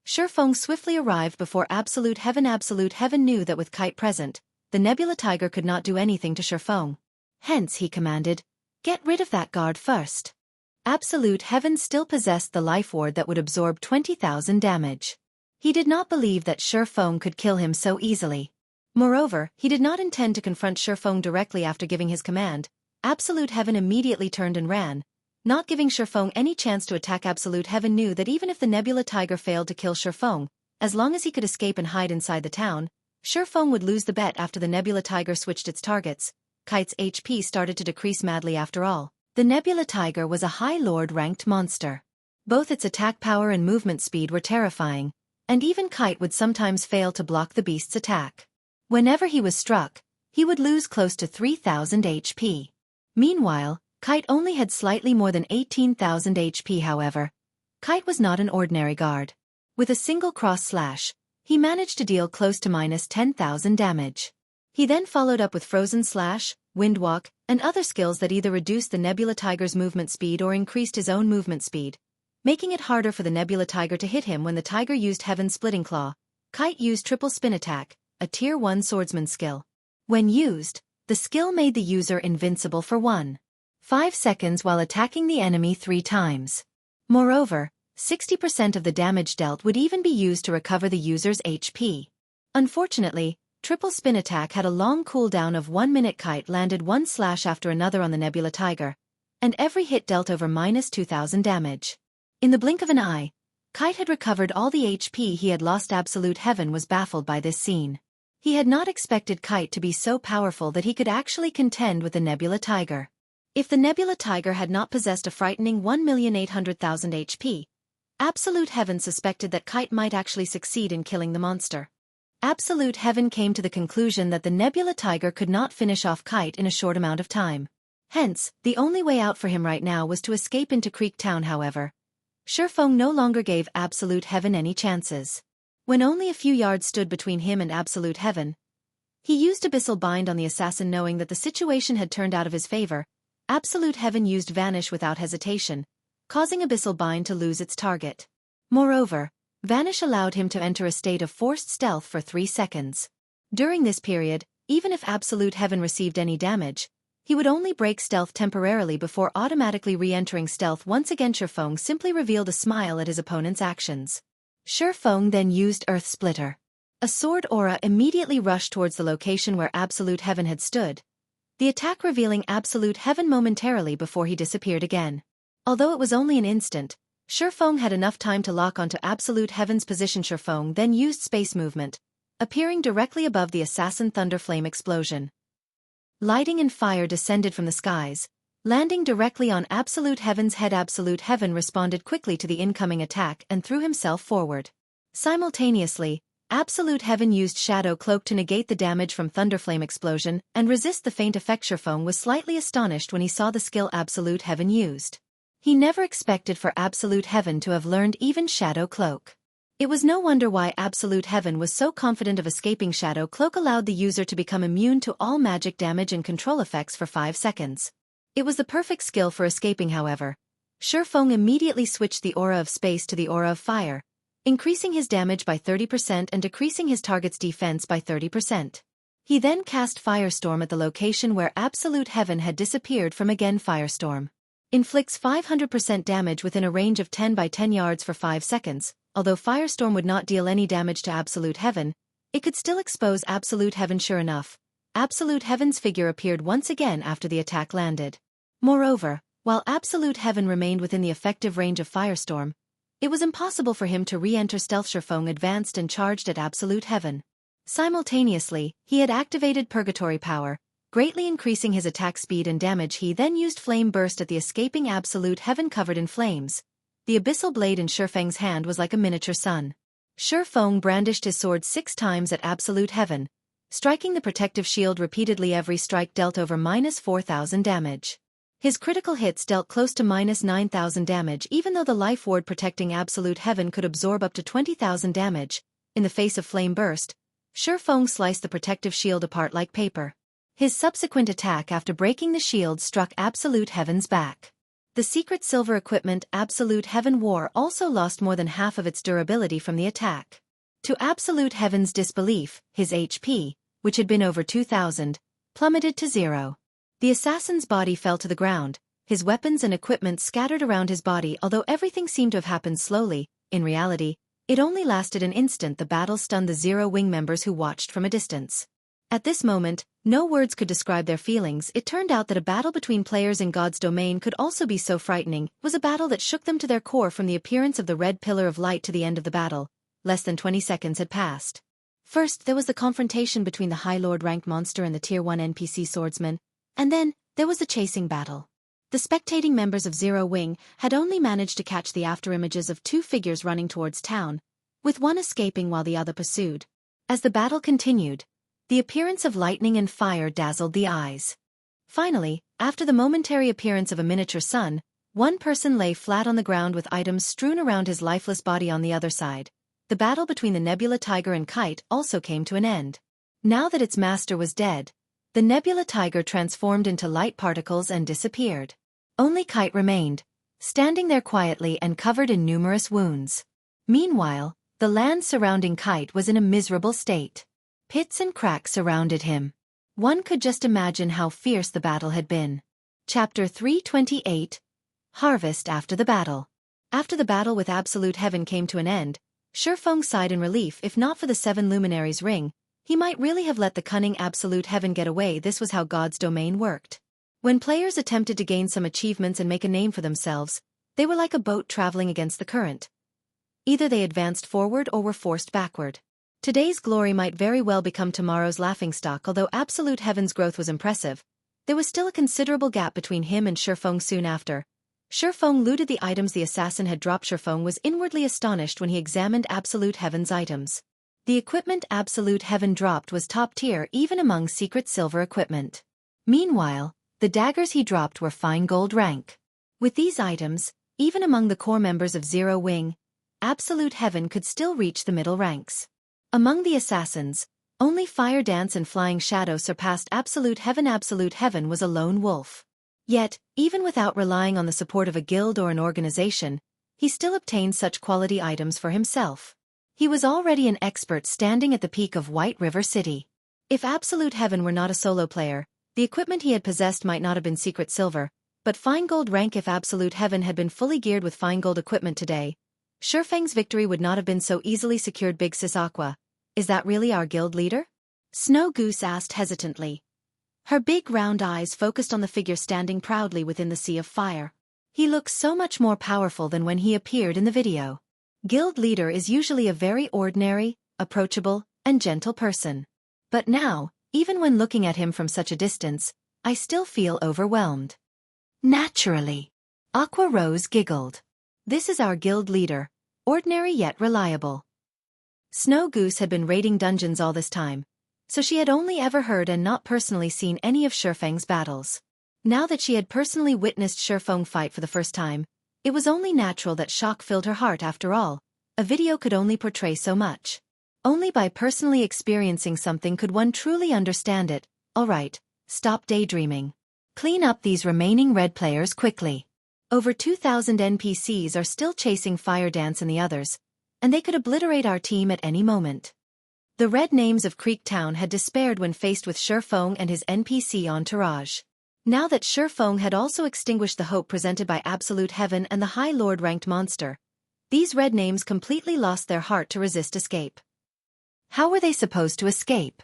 Shifeng swiftly arrived before Absolute Heaven. Absolute Heaven knew that with Kite present, the Nebula Tiger could not do anything to Shifeng. Hence he commanded, "Get rid of that guard first." Absolute Heaven still possessed the life ward that would absorb 20,000 damage. He did not believe that Shifeng could kill him so easily. Moreover, he did not intend to confront Shifeng directly after giving his command. Absolute Heaven immediately turned and ran, not giving Shifeng any chance to attack. Absolute Heaven knew that even if the Nebula Tiger failed to kill Shifeng, as long as he could escape and hide inside the town, Shifeng would lose the bet. After the Nebula Tiger switched its targets, Kite's HP started to decrease madly. After all, the Nebula Tiger was a High Lord ranked monster. Both its attack power and movement speed were terrifying, and even Kite would sometimes fail to block the beast's attack. Whenever he was struck, he would lose close to 3,000 HP. Meanwhile, Kite only had slightly more than 18,000 HP. However, Kite was not an ordinary guard. With a single cross slash, he managed to deal close to minus 10,000 damage. He then followed up with Frozen Slash, Windwalk, and other skills that either reduced the Nebula Tiger's movement speed or increased his own movement speed, making it harder for the Nebula Tiger to hit him. When the Tiger used Heaven's Splitting Claw, Kite used Triple Spin Attack, a tier 1 swordsman skill. When used, the skill made the user invincible for 1.5 seconds while attacking the enemy 3 times. Moreover, 60% of the damage dealt would even be used to recover the user's HP. Unfortunately, Triple Spin Attack had a long cooldown of 1 minute. Kite landed one slash after another on the Nebula Tiger, and every hit dealt over minus 2,000 damage. In the blink of an eye, Kite had recovered all the HP he had lost. Absolute Heaven was baffled by this scene. He had not expected Kite to be so powerful that he could actually contend with the Nebula Tiger. If the Nebula Tiger had not possessed a frightening 1,800,000 HP, Absolute Heaven suspected that Kite might actually succeed in killing the monster. Absolute Heaven came to the conclusion that the Nebula Tiger could not finish off Kite in a short amount of time. Hence, the only way out for him right now was to escape into Creek Town. However, Shifeng no longer gave Absolute Heaven any chances. When only a few yards stood between him and Absolute Heaven, he used Abyssal Bind on the assassin. Knowing that the situation had turned out of his favor, Absolute Heaven used Vanish without hesitation, causing Abyssal Bind to lose its target. Moreover, Vanish allowed him to enter a state of forced stealth for 3 seconds. During this period, even if Absolute Heaven received any damage, he would only break stealth temporarily before automatically re-entering stealth once again. Shifeng simply revealed a smile at his opponent's actions. Shifeng then used Earth Splitter. A sword aura immediately rushed towards the location where Absolute Heaven had stood, the attack revealing Absolute Heaven momentarily before he disappeared again. Although it was only an instant, Shifeng had enough time to lock onto Absolute Heaven's position. Shifeng then used space movement, appearing directly above the assassin. Thunderflame explosion. Lighting and fire descended from the skies, landing directly on Absolute Heaven's head. Absolute Heaven responded quickly to the incoming attack and threw himself forward. Simultaneously, Absolute Heaven used Shadow Cloak to negate the damage from Thunderflame explosion and resist the faint effect. Shifeng was slightly astonished when he saw the skill Absolute Heaven used. He never expected for Absolute Heaven to have learned even Shadow Cloak. It was no wonder why Absolute Heaven was so confident of escaping Shadow Cloak allowed the user to become immune to all magic damage and control effects for 5 seconds. It was the perfect skill for escaping, however. Shifeng immediately switched the aura of space to the aura of fire, increasing his damage by 30% and decreasing his target's defense by 30%. He then cast Firestorm at the location where Absolute Heaven had disappeared from. Again, Firestorm inflicts 500% damage within a range of 10 by 10 yards for 5 seconds. Although Firestorm would not deal any damage to Absolute Heaven, it could still expose Absolute Heaven. Sure enough, Absolute Heaven's figure appeared once again after the attack landed. Moreover, while Absolute Heaven remained within the effective range of Firestorm, it was impossible for him to re-enter stealth. Shifeng advanced and charged at Absolute Heaven. Simultaneously, he had activated Purgatory Power, greatly increasing his attack speed and damage. He then used Flame Burst at the escaping Absolute Heaven covered in flames. The abyssal blade in Shifeng's hand was like a miniature sun. Shifeng brandished his sword 6 times at Absolute Heaven, striking the protective shield repeatedly. Every strike dealt over -4,000 damage. His critical hits dealt close to -9,000 damage, even though the life ward protecting Absolute Heaven could absorb up to 20,000 damage. In the face of Flame Burst, Shifeng sliced the protective shield apart like paper. His subsequent attack after breaking the shield struck Absolute Heaven's back. The secret silver equipment Absolute Heaven wore also lost more than half of its durability from the attack. To Absolute Heaven's disbelief, his HP, which had been over 2,000, plummeted to 0. The assassin's body fell to the ground, his weapons and equipment scattered around his body. Although everything seemed to have happened slowly, in reality, it only lasted an instant. The battle stunned the Zero Wing members who watched from a distance. At this moment, no words could describe their feelings. It turned out that a battle between players in God's domain could also be so frightening. It was a battle that shook them to their core. From the appearance of the red pillar of light to the end of the battle, less than 20 seconds had passed. First, there was the confrontation between the High Lord ranked monster and the Tier 1 NPC swordsman, and then, there was the chasing battle. The spectating members of Zero Wing had only managed to catch the afterimages of 2 figures running towards town, with one escaping while the other pursued. As the battle continued, the appearance of lightning and fire dazzled the eyes. Finally, after the momentary appearance of a miniature sun, one person lay flat on the ground with items strewn around his lifeless body. On the other side, the battle between the Nebula Tiger and Kite also came to an end. Now that its master was dead, the Nebula Tiger transformed into light particles and disappeared. Only Kite remained, standing there quietly and covered in numerous wounds. Meanwhile, the land surrounding Kite was in a miserable state. Pits and cracks surrounded him. One could just imagine how fierce the battle had been. Chapter 328 Harvest after the battle. After the battle with Absolute Heaven came to an end, Shifeng sighed in relief. If not for the 7 Luminaries ring, he might really have let the cunning Absolute Heaven get away. This was how God's domain worked. When players attempted to gain some achievements and make a name for themselves, they were like a boat traveling against the current. Either they advanced forward or were forced backward. Today's glory might very well become tomorrow's laughingstock. Although Absolute Heaven's growth was impressive, there was still a considerable gap between him and Shifeng. Soon after, Shifeng looted the items the assassin had dropped. Shifeng was inwardly astonished when he examined Absolute Heaven's items. The equipment Absolute Heaven dropped was top tier even among secret silver equipment. Meanwhile, the daggers he dropped were fine gold rank. With these items, even among the core members of Zero Wing, Absolute Heaven could still reach the middle ranks. Among the assassins, only Fire Dance and Flying Shadow surpassed Absolute Heaven. Absolute Heaven was a lone wolf. Yet, even without relying on the support of a guild or an organization, he still obtained such quality items for himself. He was already an expert standing at the peak of White River City. If Absolute Heaven were not a solo player, the equipment he had possessed might not have been secret silver, but fine gold rank. If Absolute Heaven had been fully geared with fine gold equipment today, Shifeng's victory would not have been so easily secured. Big Sis Aqua, is that really our guild leader? Snow Goose asked hesitantly. Her big round eyes focused on the figure standing proudly within the sea of fire. He looks so much more powerful than when he appeared in the video. Guild leader is usually a very ordinary, approachable, and gentle person. But now, even when looking at him from such a distance, I still feel overwhelmed. Naturally. Aqua Rose giggled. This is our guild leader, ordinary yet reliable. Snow Goose had been raiding dungeons all this time, so she had only ever heard and not personally seen any of Shifeng's battles. Now that she had personally witnessed Shifeng fight for the first time, it was only natural that shock filled her heart. After all, a video could only portray so much. Only by personally experiencing something could one truly understand it. Alright, stop daydreaming. Clean up these remaining red players quickly. Over 2,000 NPCs are still chasing Fire Dance and the others, and they could obliterate our team at any moment. The red names of Creek Town had despaired when faced with Shurfeng and his NPC entourage. Now that Shurfeng had also extinguished the hope presented by Absolute Heaven and the High Lord-ranked monster, these red names completely lost their heart to resist escape. How were they supposed to escape?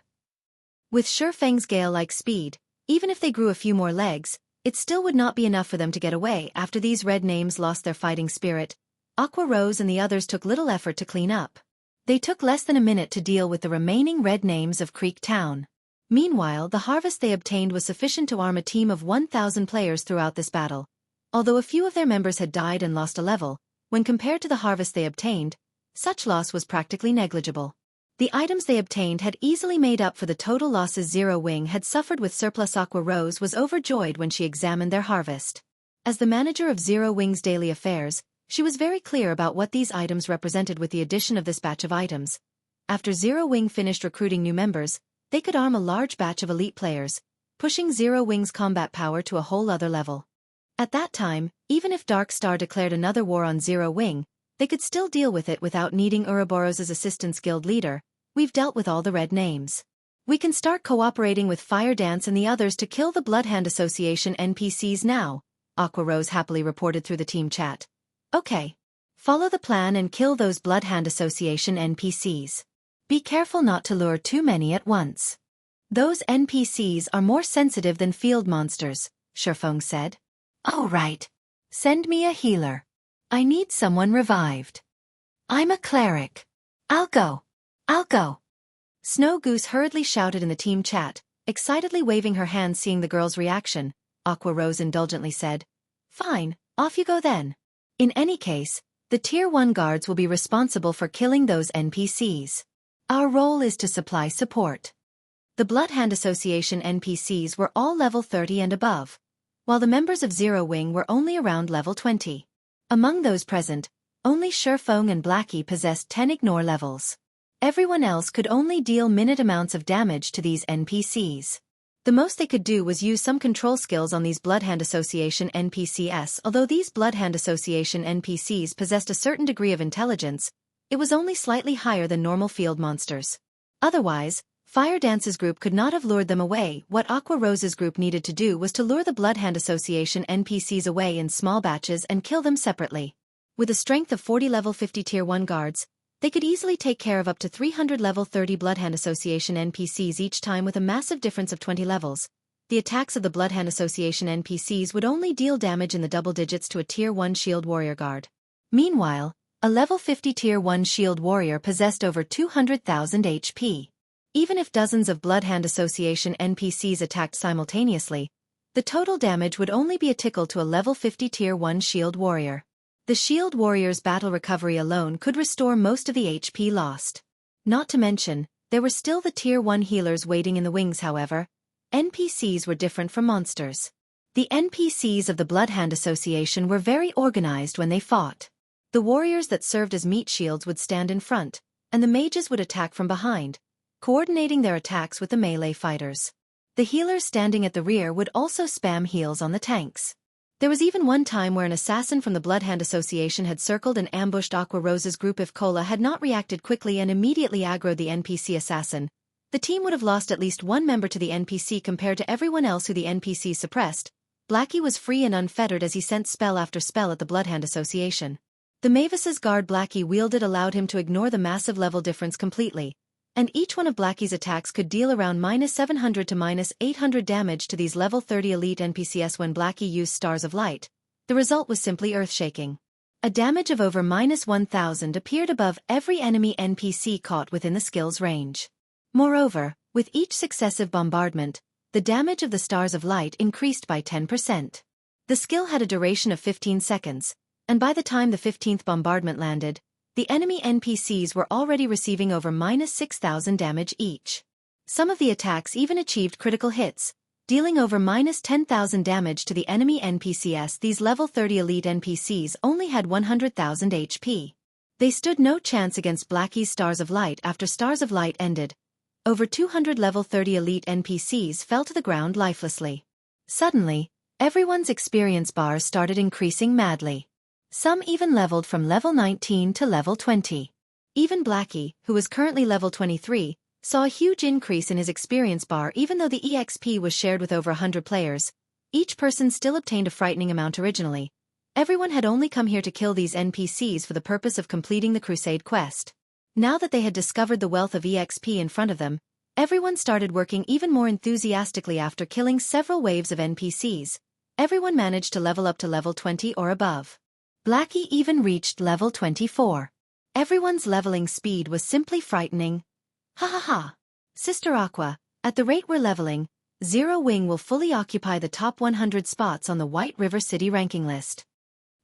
With Shurfeng's gale-like speed, even if they grew a few more legs, it still would not be enough for them to get away. After these red names lost their fighting spirit, Aqua Rose and the others took little effort to clean up. They took less than a minute to deal with the remaining red names of Creek Town. Meanwhile, the harvest they obtained was sufficient to arm a team of 1,000 players throughout this battle. Although a few of their members had died and lost a level, when compared to the harvest they obtained, such loss was practically negligible. The items they obtained had easily made up for the total losses Zero Wing had suffered with surplus. Aqua Rose was overjoyed when she examined their harvest. As the manager of Zero Wing's daily affairs, she was very clear about what these items represented. With the addition of this batch of items, after Zero Wing finished recruiting new members, they could arm a large batch of elite players, pushing Zero Wing's combat power to a whole other level. At that time, even if Dark Star declared another war on Zero Wing, they could still deal with it without needing Ouroboros' assistance. Guild leader, we've dealt with all the red names. We can start cooperating with Fire Dance and the others to kill the Bloodhound Association NPCs now, Aqua Rose happily reported through the team chat. Okay. Follow the plan and kill those Bloodhound Association NPCs. Be careful not to lure too many at once. Those NPCs are more sensitive than field monsters, Shurfeng said. Oh right. Send me a healer. I need someone revived. I'm a cleric. I'll go. Snow Goose hurriedly shouted in the team chat, excitedly waving her hands. Seeing the girl's reaction, Aqua Rose indulgently said, Fine, off you go then. In any case, the Tier 1 guards will be responsible for killing those NPCs. Our role is to supply support. The Bloodhound Association NPCs were all level 30 and above, while the members of Zero Wing were only around level 20. Among those present, only Shurfeng and Blackie possessed 10 ignore levels. Everyone else could only deal minute amounts of damage to these NPCs. The most they could do was use some control skills on these Bloodhound Association NPCs. Although these Bloodhound Association NPCs possessed a certain degree of intelligence, it was only slightly higher than normal field monsters. Otherwise, Fire Dance's group could not have lured them away. What Aqua Rose's group needed to do was to lure the Bloodhound Association NPCs away in small batches and kill them separately. With a strength of 40 level 50 Tier 1 guards, they could easily take care of up to 300 level 30 Bloodhound Association NPCs each time. With a massive difference of 20 levels, the attacks of the Bloodhound Association NPCs would only deal damage in the double digits to a Tier 1 Shield Warrior guard. Meanwhile, a level 50 Tier 1 Shield Warrior possessed over 200,000 HP. Even if dozens of Bloodhound Association NPCs attacked simultaneously, the total damage would only be a tickle to a level 50 Tier 1 Shield Warrior. The Shield Warrior's battle recovery alone could restore most of the HP lost. Not to mention, there were still the Tier 1 healers waiting in the wings. However, NPCs were different from monsters. The NPCs of the Bloodhound Association were very organized when they fought. The warriors that served as meat shields would stand in front, and the mages would attack from behind, coordinating their attacks with the melee fighters. The healers standing at the rear would also spam heals on the tanks. There was even one time where an assassin from the Bloodhound Association had circled and ambushed Aqua Rose's group. If Cola had not reacted quickly and immediately aggroed the NPC assassin, the team would have lost at least one member to the NPC compared to everyone else who the NPC suppressed. Blackie was free and unfettered as he sent spell after spell at the Bloodhound Association. The Mavis's guard Blackie wielded allowed him to ignore the massive level difference completely, and each one of Blackie's attacks could deal around -700 to -800 damage to these level 30 elite NPCs. When Blackie used Stars of Light, the result was simply earth-shaking. A damage of over -1000 appeared above every enemy NPC caught within the skill's range. Moreover, with each successive bombardment, the damage of the Stars of Light increased by 10%. The skill had a duration of 15 seconds, and by the time the 15th bombardment landed, the enemy NPCs were already receiving over -6000 damage each. Some of the attacks even achieved critical hits, dealing over -10,000 damage to the enemy NPCs. These level 30 elite NPCs only had 100,000 HP. They stood no chance against Blackie's Stars of Light after Stars of Light ended. Over 200 level 30 elite NPCs fell to the ground lifelessly. Suddenly, everyone's experience bars started increasing madly. Some even leveled from level 19 to level 20. Even Blackie, who was currently level 23, saw a huge increase in his experience bar even though the EXP was shared with over 100 players. Each person still obtained a frightening amount originally. Everyone had only come here to kill these NPCs for the purpose of completing the Crusade quest. Now that they had discovered the wealth of EXP in front of them, everyone started working even more enthusiastically after killing several waves of NPCs. Everyone managed to level up to level 20 or above. Blackie even reached level 24. Everyone's leveling speed was simply frightening. Ha ha ha. Sister Aqua, at the rate we're leveling, Zero Wing will fully occupy the top 100 spots on the White River City ranking list.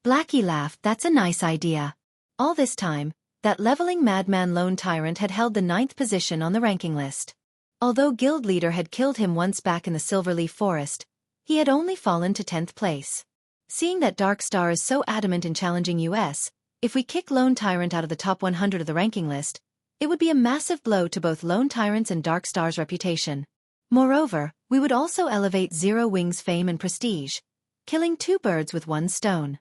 Blackie laughed. That's a nice idea. All this time, that leveling madman Lone Tyrant had held the 9th position on the ranking list. Although Guild Leader had killed him once back in the Silverleaf Forest, he had only fallen to 10th place. Seeing that Dark Star is so adamant in challenging us, if we kick Lone Tyrant out of the top 100 of the ranking list, it would be a massive blow to both Lone Tyrant's and Dark Star's reputation. Moreover, we would also elevate Zero Wing's fame and prestige, killing two birds with one stone.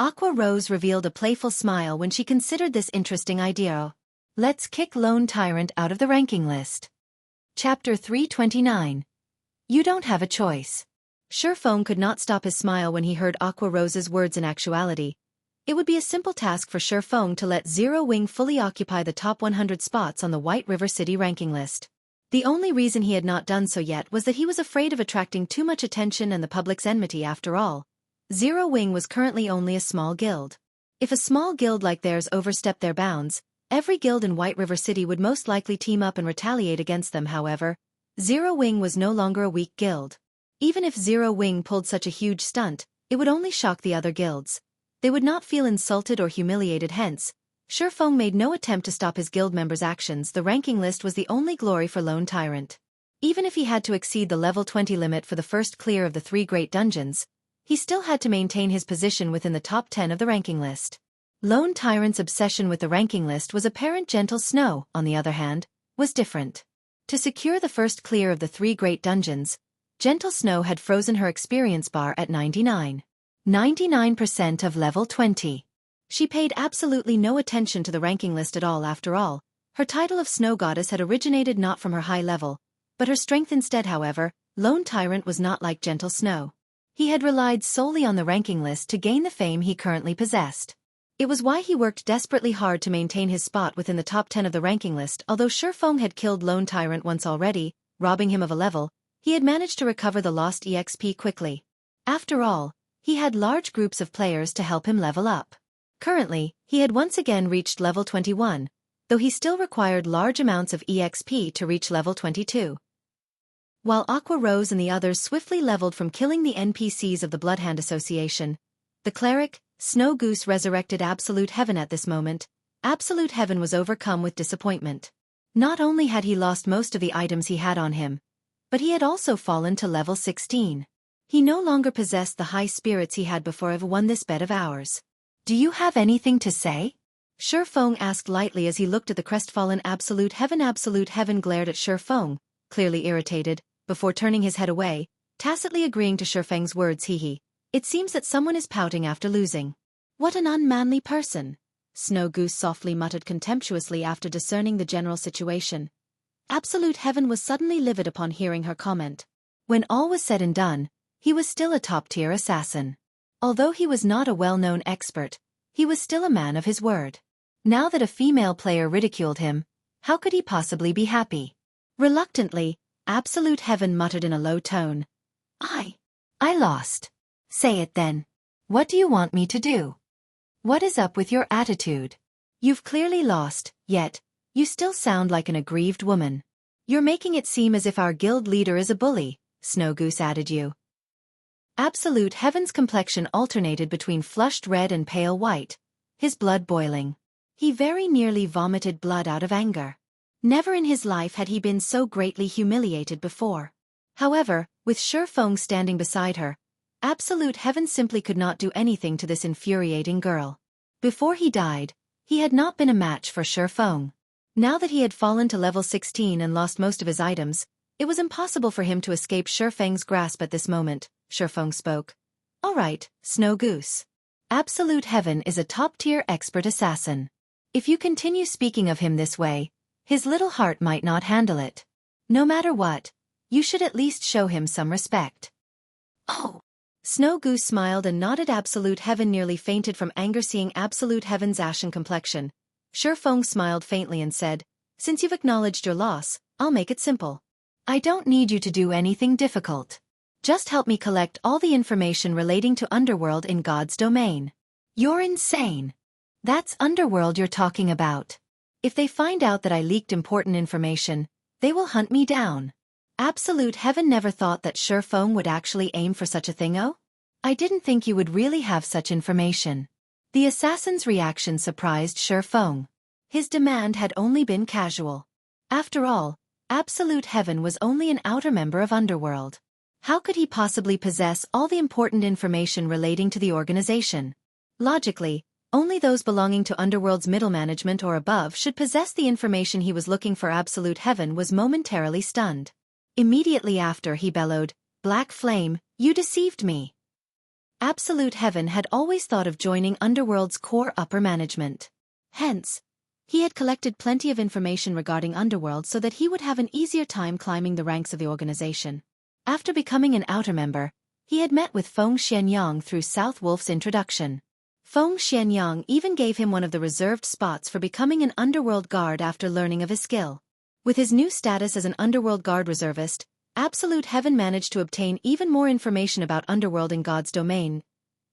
Aqua Rose revealed a playful smile when she considered this interesting idea. Let's kick Lone Tyrant out of the ranking list. Chapter 329. You don't have a choice. Sherfong could not stop his smile when he heard Aqua Rose's words. In actuality, it would be a simple task for Sherfong to let Zero Wing fully occupy the top 100 spots on the White River City ranking list. The only reason he had not done so yet was that he was afraid of attracting too much attention and the public's enmity. After all, Zero Wing was currently only a small guild. If a small guild like theirs overstepped their bounds, every guild in White River City would most likely team up and retaliate against them. However, Zero Wing was no longer a weak guild. Even if Zero Wing pulled such a huge stunt, it would only shock the other guilds. They would not feel insulted or humiliated. Hence, Sherfong made no attempt to stop his guild members' actions. The ranking list was the only glory for Lone Tyrant. Even if he had to exceed the level 20 limit for the first clear of the 3 great dungeons, he still had to maintain his position within the top 10 of the ranking list. Lone Tyrant's obsession with the ranking list was apparent. Gentle Snow, on the other hand, was different. To secure the first clear of the 3 great dungeons, Gentle Snow had frozen her experience bar at 99% of level 20. She paid absolutely no attention to the ranking list at all. After all, her title of Snow Goddess had originated not from her high level, but her strength instead. However, Lone Tyrant was not like Gentle Snow. He had relied solely on the ranking list to gain the fame he currently possessed. It was why he worked desperately hard to maintain his spot within the top 10 of the ranking list. Although Sherfong had killed Lone Tyrant once already, robbing him of a level, he had managed to recover the lost EXP quickly. After all, he had large groups of players to help him level up. Currently, he had once again reached level 21, though he still required large amounts of EXP to reach level 22. While Aqua Rose and the others swiftly leveled from killing the NPCs of the Bloodhand Association, the cleric, Snow Goose, resurrected Absolute Heaven. At this moment, Absolute Heaven was overcome with disappointment. Not only had he lost most of the items he had on him, but he had also fallen to level 16. He no longer possessed the high spirits he had before. I've won this bet of ours. Do you have anything to say? Sherfong asked lightly as he looked at the crestfallen Absolute Heaven. Absolute Heaven glared at Sherfong, clearly irritated, before turning his head away, tacitly agreeing to Sherfeng's words. Hee. It seems that someone is pouting after losing. What an unmanly person, Snow Goose softly muttered contemptuously after discerning the general situation. Absolute Heaven was suddenly livid upon hearing her comment. When all was said and done, he was still a top-tier assassin. Although he was not a well-known expert, he was still a man of his word. Now that a female player ridiculed him, how could he possibly be happy? Reluctantly, Absolute Heaven muttered in a low tone. I lost. Say it then. What do you want me to do? What is up with your attitude? You've clearly lost, yet you still sound like an aggrieved woman. You're making it seem as if our guild leader is a bully, Snow Goose added. You. Absolute Heaven's complexion alternated between flushed red and pale white, his blood boiling. He very nearly vomited blood out of anger. Never in his life had he been so greatly humiliated before. However, with Sherfong standing beside her, Absolute Heaven simply could not do anything to this infuriating girl. Before he died, He had not been a match for Shi Feng. Now that he had fallen to level 16 and lost most of his items, it was impossible for him to escape Shi Feng's grasp at this moment. Shi Feng spoke. All right, Snow Goose. Absolute Heaven is a top-tier expert assassin. If you continue speaking of him this way, his little heart might not handle it. No matter what, you should at least show him some respect. Oh! Snow Goose smiled and nodded. Absolute Heaven nearly fainted from anger seeing Absolute Heaven's ashen complexion. Shi Feng smiled faintly and said, Since you've acknowledged your loss, I'll make it simple. I don't need you to do anything difficult. Just help me collect all the information relating to Underworld in God's domain. You're insane. That's Underworld you're talking about. If they find out that I leaked important information, they will hunt me down. Absolute Heaven never thought that Shi Feng would actually aim for such a thing. Oh? I didn't think you would really have such information. The assassin's reaction surprised Shi Feng. His demand had only been casual. After all, Absolute Heaven was only an outer member of Underworld. How could he possibly possess all the important information relating to the organization? Logically, only those belonging to Underworld's middle management or above should possess the information he was looking for. Absolute Heaven was momentarily stunned. Immediately after he bellowed, Black Flame, you deceived me. Absolute Heaven had always thought of joining Underworld's core upper management. Hence, he had collected plenty of information regarding Underworld so that he would have an easier time climbing the ranks of the organization. After becoming an outer member, he had met with Feng Xianyang through South Wolf's introduction. Feng Xianyang even gave him one of the reserved spots for becoming an Underworld guard after learning of his skill. With his new status as an Underworld guard reservist, Absolute Heaven managed to obtain even more information about Underworld in God's domain.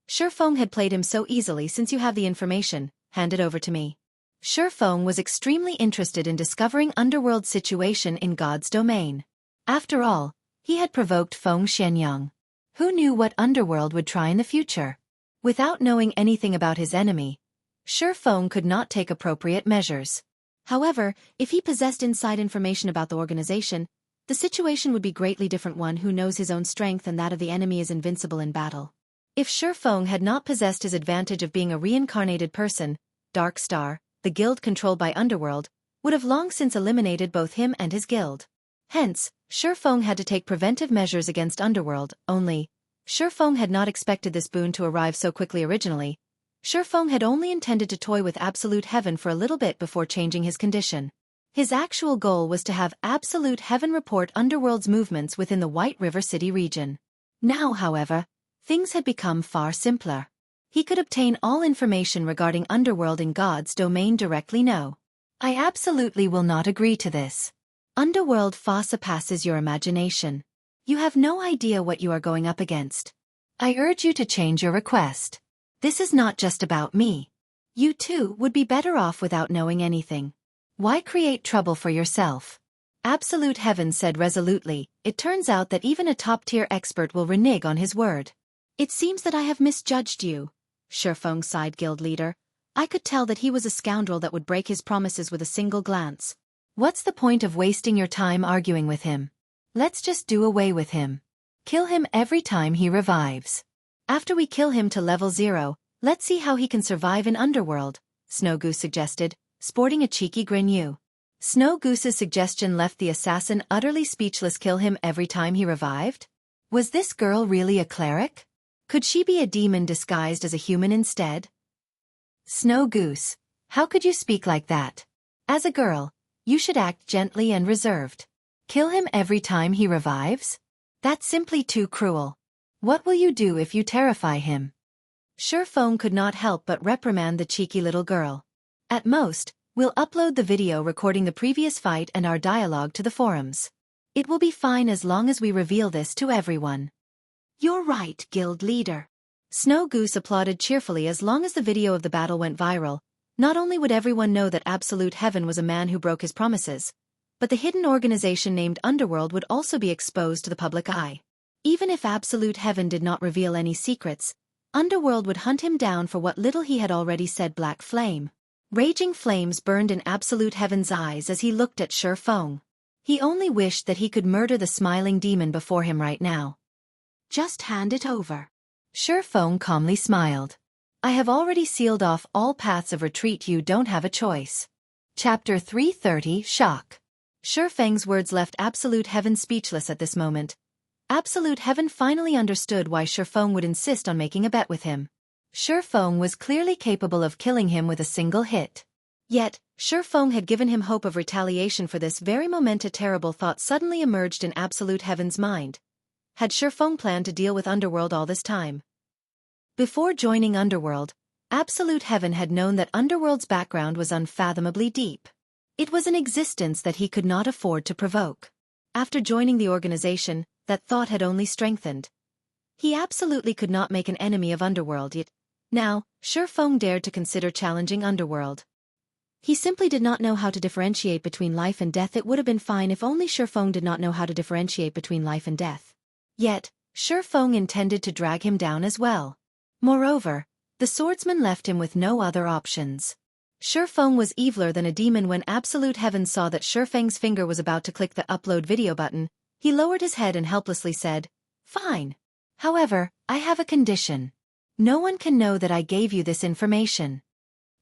Shi Feng had played him so easily. Since you have the information, hand it over to me. Shi Feng was extremely interested in discovering Underworld's situation in God's domain. After all, he had provoked Feng Xianyang. Who knew what Underworld would try in the future? Without knowing anything about his enemy, Shi Feng could not take appropriate measures. However, if he possessed inside information about the organization, the situation would be greatly different. One who knows his own strength and that of the enemy is invincible in battle. If Shi Feng had not possessed his advantage of being a reincarnated person, Dark Star, the guild controlled by Underworld, would have long since eliminated both him and his guild. Hence, Shi Feng had to take preventive measures against Underworld. Only, Shi Feng had not expected this boon to arrive so quickly. Originally, Shi Feng had only intended to toy with Absolute Heaven for a little bit before changing his condition. His actual goal was to have Absolute Heaven report Underworld's movements within the White River City region. Now, however, things had become far simpler. He could obtain all information regarding Underworld in God's domain directly. No. I absolutely will not agree to this. Underworld far surpasses your imagination. You have no idea what you are going up against. I urge you to change your request. This is not just about me. You too would be better off without knowing anything. Why create trouble for yourself? Absolute Heaven said resolutely. It turns out that even a top-tier expert will renege on his word. It seems that I have misjudged you. Shi Feng sighed. Guild leader. I could tell that he was a scoundrel that would break his promises with a single glance. What's the point of wasting your time arguing with him? Let's just do away with him. Kill him every time he revives. After we kill him to level 0, let's see how he can survive in Underworld, Snow Goose suggested, sporting a cheeky grin. Snow Goose's suggestion left the assassin utterly speechless. Kill him every time he revived? Was this girl really a cleric? Could she be a demon disguised as a human instead? Snow Goose, how could you speak like that? As a girl, you should act gently and reserved. Kill him every time he revives? That's simply too cruel. What will you do if you terrify him? Shi Feng could not help but reprimand the cheeky little girl. At most, we'll upload the video recording the previous fight and our dialogue to the forums. It will be fine as long as we reveal this to everyone. You're right, guild leader. Snow Goose applauded cheerfully. As long as the video of the battle went viral, not only would everyone know that Absolute Heaven was a man who broke his promises, but the hidden organization named Underworld would also be exposed to the public eye. Even if Absolute Heaven did not reveal any secrets, Underworld would hunt him down for what little he had already said. Black Flame. Raging flames burned in Absolute Heaven's eyes as he looked at Shi Feng. He only wished that he could murder the smiling demon before him right now. Just hand it over. Shi Feng calmly smiled. I have already sealed off all paths of retreat. You don't have a choice. Chapter 330 Shock. Shifeng's words left Absolute Heaven speechless at this moment. Absolute Heaven finally understood why Shifeng would insist on making a bet with him. Shifeng was clearly capable of killing him with a single hit. Yet, Shifeng had given him hope of retaliation for this very moment. A terrible thought suddenly emerged in Absolute Heaven's mind. Had Shifeng planned to deal with Underworld all this time? Before joining Underworld, Absolute Heaven had known that Underworld's background was unfathomably deep. It was an existence that he could not afford to provoke. After joining the organization, that thought had only strengthened. He absolutely could not make an enemy of Underworld yet. Now, Shifeng dared to consider challenging Underworld. He simply did not know how to differentiate between life and death. It would have been fine if only Shifeng did not know how to differentiate between life and death. Yet, Shifeng intended to drag him down as well. Moreover, the swordsman left him with no other options. Shifeng was eviler than a demon. When Absolute Heaven saw that Shifeng's finger was about to click the upload video button, he lowered his head and helplessly said, "Fine. However, I have a condition. No one can know that I gave you this information.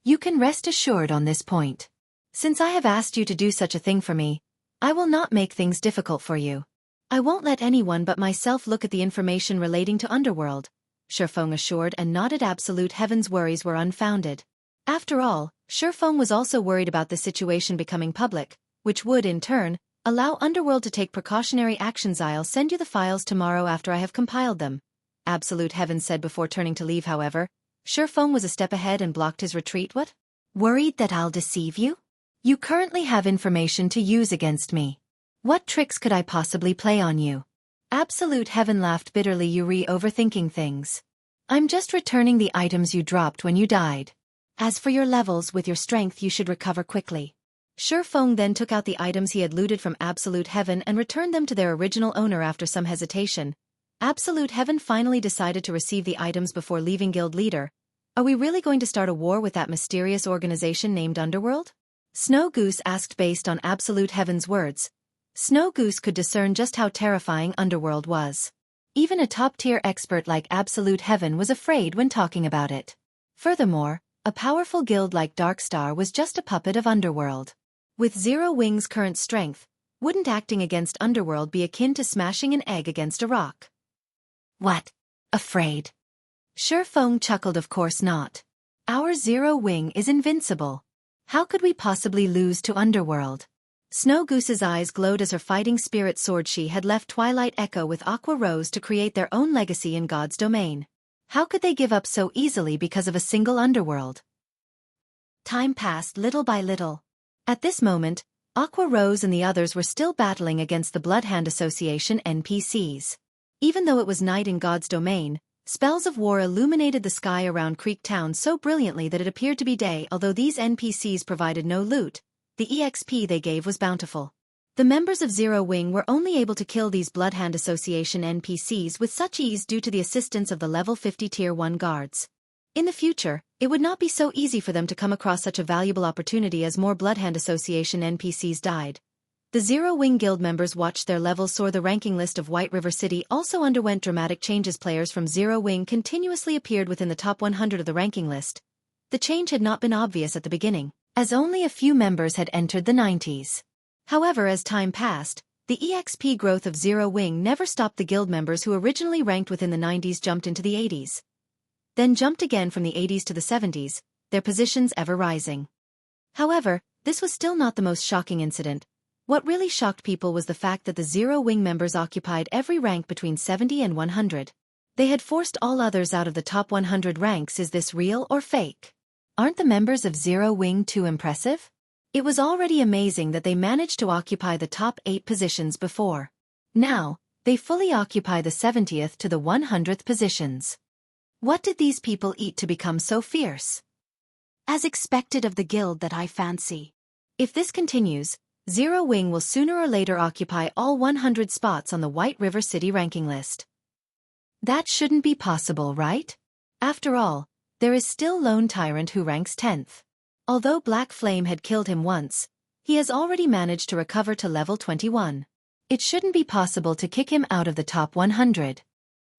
You can rest assured on this point. Since I have asked you to do such a thing for me, I will not make things difficult for you. I won't let anyone but myself look at the information relating to Underworld," Shifeng assured and nodded. Absolute Heaven's worries were unfounded. After all, Shifeng was also worried about the situation becoming public, which would, in turn, allow Underworld to take precautionary actions. "I'll send you the files tomorrow after I have compiled them," Absolute Heaven said before turning to leave. However, Shifeng was a step ahead and blocked his retreat. "What? Worried that I'll deceive you? You currently have information to use against me. What tricks could I possibly play on you?" Absolute Heaven laughed bitterly. "You overthinking things. I'm just returning the items you dropped when you died. As for your levels, with your strength you should recover quickly." Shifeng then took out the items he had looted from Absolute Heaven and returned them to their original owner. After some hesitation, Absolute Heaven finally decided to receive the items before leaving. "Guild leader, are we really going to start a war with that mysterious organization named Underworld?" Snow Goose asked. Based on Absolute Heaven's words, Snow Goose could discern just how terrifying Underworld was. Even a top-tier expert like Absolute Heaven was afraid when talking about it. Furthermore, a powerful guild like Darkstar was just a puppet of Underworld. With Zero Wing's current strength, wouldn't acting against Underworld be akin to smashing an egg against a rock? "What? Afraid?" Shifeng chuckled. "Of course not. Our Zero Wing is invincible. How could we possibly lose to Underworld?" Snow Goose's eyes glowed as her fighting spirit sword she had left Twilight Echo with Aqua Rose to create their own legacy in God's domain. How could they give up so easily because of a single Underworld? Time passed little by little. At this moment, Aqua Rose and the others were still battling against the Bloodhand Association NPCs. Even though it was night in God's domain, spells of war illuminated the sky around Creek Town so brilliantly that it appeared to be day. Although these NPCs provided no loot, the EXP they gave was bountiful. The members of Zero Wing were only able to kill these Bloodhand Association NPCs with such ease due to the assistance of the level 50 Tier 1 guards. In the future, it would not be so easy for them to come across such a valuable opportunity as more Bloodhand Association NPCs died. The Zero Wing Guild members watched their levels soar. The ranking list of White River City also underwent dramatic changes. Players from Zero Wing continuously appeared within the top 100 of the ranking list. The change had not been obvious at the beginning, as only a few members had entered the 90s. However, as time passed, the EXP growth of Zero Wing never stopped. The guild members who originally ranked within the 90s jumped into the 80s. Then jumped again from the 80s to the 70s, their positions ever rising. However, this was still not the most shocking incident. What really shocked people was the fact that the Zero Wing members occupied every rank between 70 and 100. They had forced all others out of the top 100 ranks. Is this real or fake? Aren't the members of Zero Wing too impressive? It was already amazing that they managed to occupy the top 8 positions before. Now, they fully occupy the 70th to the 100th positions. What did these people eat to become so fierce? As expected of the guild that I fancy. If this continues, Zero Wing will sooner or later occupy all 100 spots on the White River City ranking list. That shouldn't be possible, right? After all, there is still Lone Tyrant who ranks 10th. Although Black Flame had killed him once, he has already managed to recover to level 21. It shouldn't be possible to kick him out of the top 100.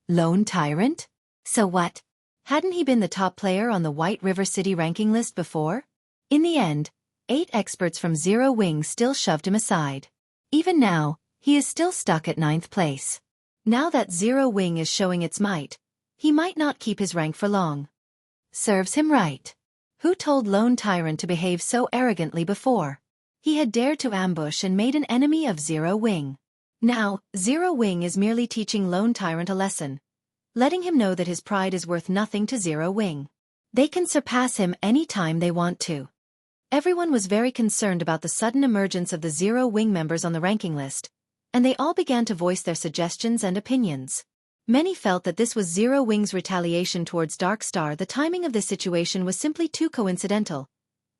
Lone Tyrant? So what? Hadn't he been the top player on the White River City ranking list before? In the end, 8 experts from Zero Wing still shoved him aside. Even now, he is still stuck at 9th place. Now that Zero Wing is showing its might, he might not keep his rank for long. Serves him right. Who told Lone Tyrant to behave so arrogantly before? He had dared to ambush and made an enemy of Zero Wing. Now, Zero Wing is merely teaching Lone Tyrant a lesson, letting him know that his pride is worth nothing to Zero Wing. They can surpass him any time they want to. Everyone was very concerned about the sudden emergence of the Zero Wing members on the ranking list, and they all began to voice their suggestions and opinions. Many felt that this was Zero Wing's retaliation towards Dark Star. The timing of this situation was simply too coincidental,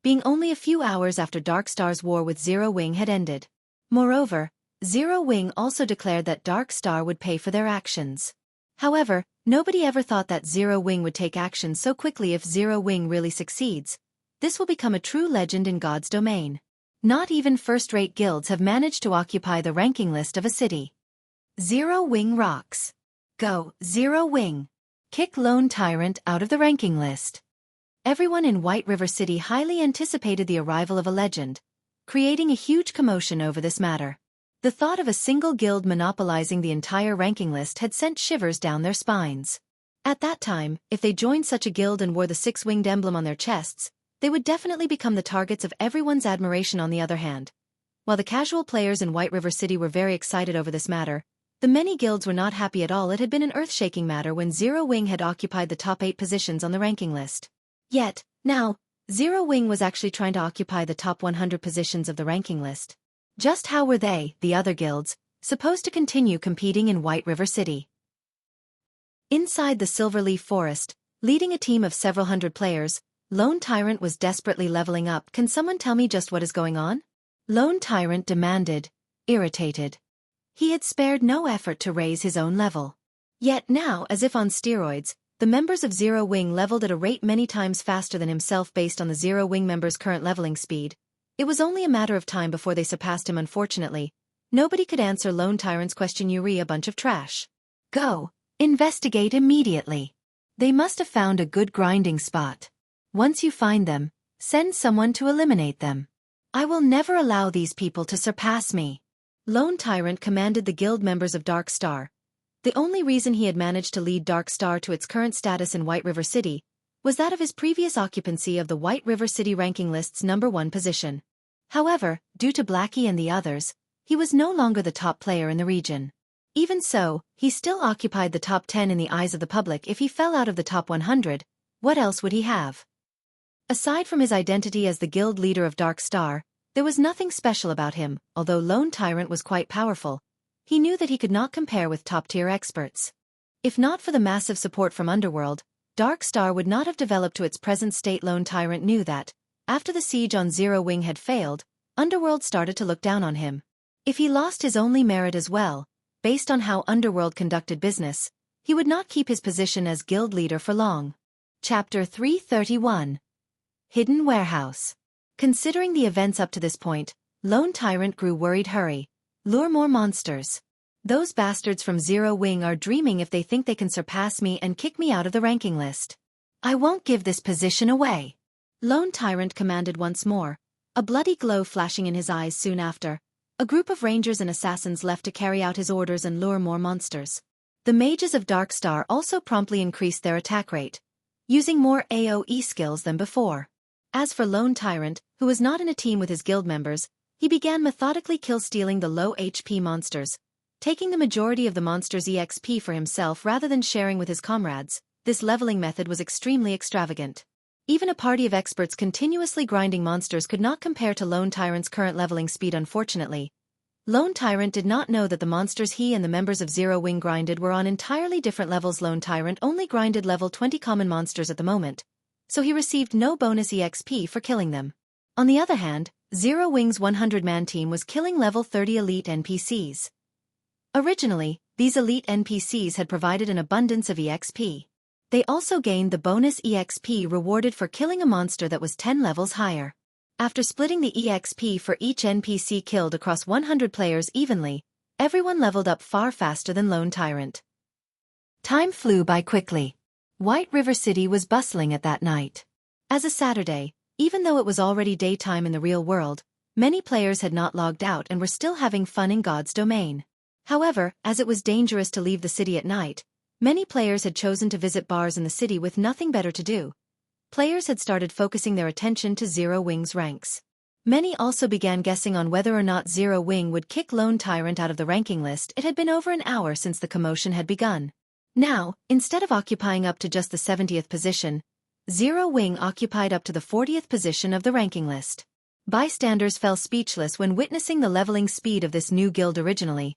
being only a few hours after Dark Star's war with Zero Wing had ended. Moreover, Zero Wing also declared that Dark Star would pay for their actions. However, nobody ever thought that Zero Wing would take action so quickly. If Zero Wing really succeeds, this will become a true legend in God's domain. Not even first-rate guilds have managed to occupy the ranking list of a city. Zero Wing rocks. Go, Zero Wing. Kick Lone Tyrant out of the ranking list. Everyone in White River City highly anticipated the arrival of a legend, creating a huge commotion over this matter. The thought of a single guild monopolizing the entire ranking list had sent shivers down their spines. At that time, if they joined such a guild and wore the 6-winged emblem on their chests, they would definitely become the targets of everyone's admiration. On the other hand, while the casual players in White River City were very excited over this matter, the many guilds were not happy at all. It had been an earth-shaking matter when Zero Wing had occupied the top 8 positions on the ranking list. Yet, now, Zero Wing was actually trying to occupy the top 100 positions of the ranking list. Just how were they, the other guilds, supposed to continue competing in White River City? Inside the Silverleaf Forest, leading a team of several hundred players, Lone Tyrant was desperately leveling up. Can someone tell me just what is going on? Lone Tyrant demanded, irritated. He had spared no effort to raise his own level. Yet now, as if on steroids, the members of Zero Wing leveled at a rate many times faster than himself. Based on the Zero Wing members' current leveling speed, it was only a matter of time before they surpassed him. Unfortunately, nobody could answer Lone Tyrant's question. "Yuri, a bunch of trash. Go, investigate immediately. They must have found a good grinding spot. Once you find them, send someone to eliminate them. I will never allow these people to surpass me." Lone Tyrant commanded the guild members of Dark Star. The only reason he had managed to lead Dark Star to its current status in White River City was that of his previous occupancy of the White River City ranking list's #1 position. However, due to Blackie and the others, he was no longer the top player in the region. Even so, he still occupied the top 10 in the eyes of the public. If he fell out of the top 100, what else would he have? Aside from his identity as the guild leader of Dark Star, there was nothing special about him. Although Lone Tyrant was quite powerful, he knew that he could not compare with top-tier experts. If not for the massive support from Underworld, Dark Star would not have developed to its present state. Lone Tyrant knew that, after the siege on Zero Wing had failed, Underworld started to look down on him. If he lost his only merit as well, based on how Underworld conducted business, he would not keep his position as guild leader for long. Chapter 331. Hidden Warehouse. Considering the events up to this point, Lone Tyrant grew worried. Hurry. Lure more monsters. Those bastards from Zero Wing are dreaming if they think they can surpass me and kick me out of the ranking list. I won't give this position away. Lone Tyrant commanded once more, a bloody glow flashing in his eyes. Soon after, a group of rangers and assassins left to carry out his orders and lure more monsters. The mages of Dark Star also promptly increased their attack rate, using more AoE skills than before. As for Lone Tyrant, who was not in a team with his guild members, he began methodically kill-stealing the low HP monsters, taking the majority of the monsters' EXP for himself rather than sharing with his comrades. This leveling method was extremely extravagant. Even a party of experts continuously grinding monsters could not compare to Lone Tyrant's current leveling speed. Unfortunately, Lone Tyrant did not know that the monsters he and the members of Zero Wing grinded were on entirely different levels. Lone Tyrant only grinded level 20 common monsters at the moment, so he received no bonus EXP for killing them. On the other hand, Zero Wing's 100-man team was killing level 30 elite NPCs. Originally, these elite NPCs had provided an abundance of EXP. They also gained the bonus EXP rewarded for killing a monster that was 10 levels higher. After splitting the EXP for each NPC killed across 100 players evenly, everyone leveled up far faster than Lone Tyrant. Time flew by quickly. White River City was bustling at that night. As a Saturday, even though it was already daytime in the real world, many players had not logged out and were still having fun in God's domain. However, as it was dangerous to leave the city at night, many players had chosen to visit bars in the city with nothing better to do. Players had started focusing their attention to Zero Wing's ranks. Many also began guessing on whether or not Zero Wing would kick Lone Tyrant out of the ranking list. It had been over an hour since the commotion had begun. Now, instead of occupying up to just the 70th position, Zero Wing occupied up to the 40th position of the ranking list. Bystanders fell speechless when witnessing the leveling speed of this new guild originally.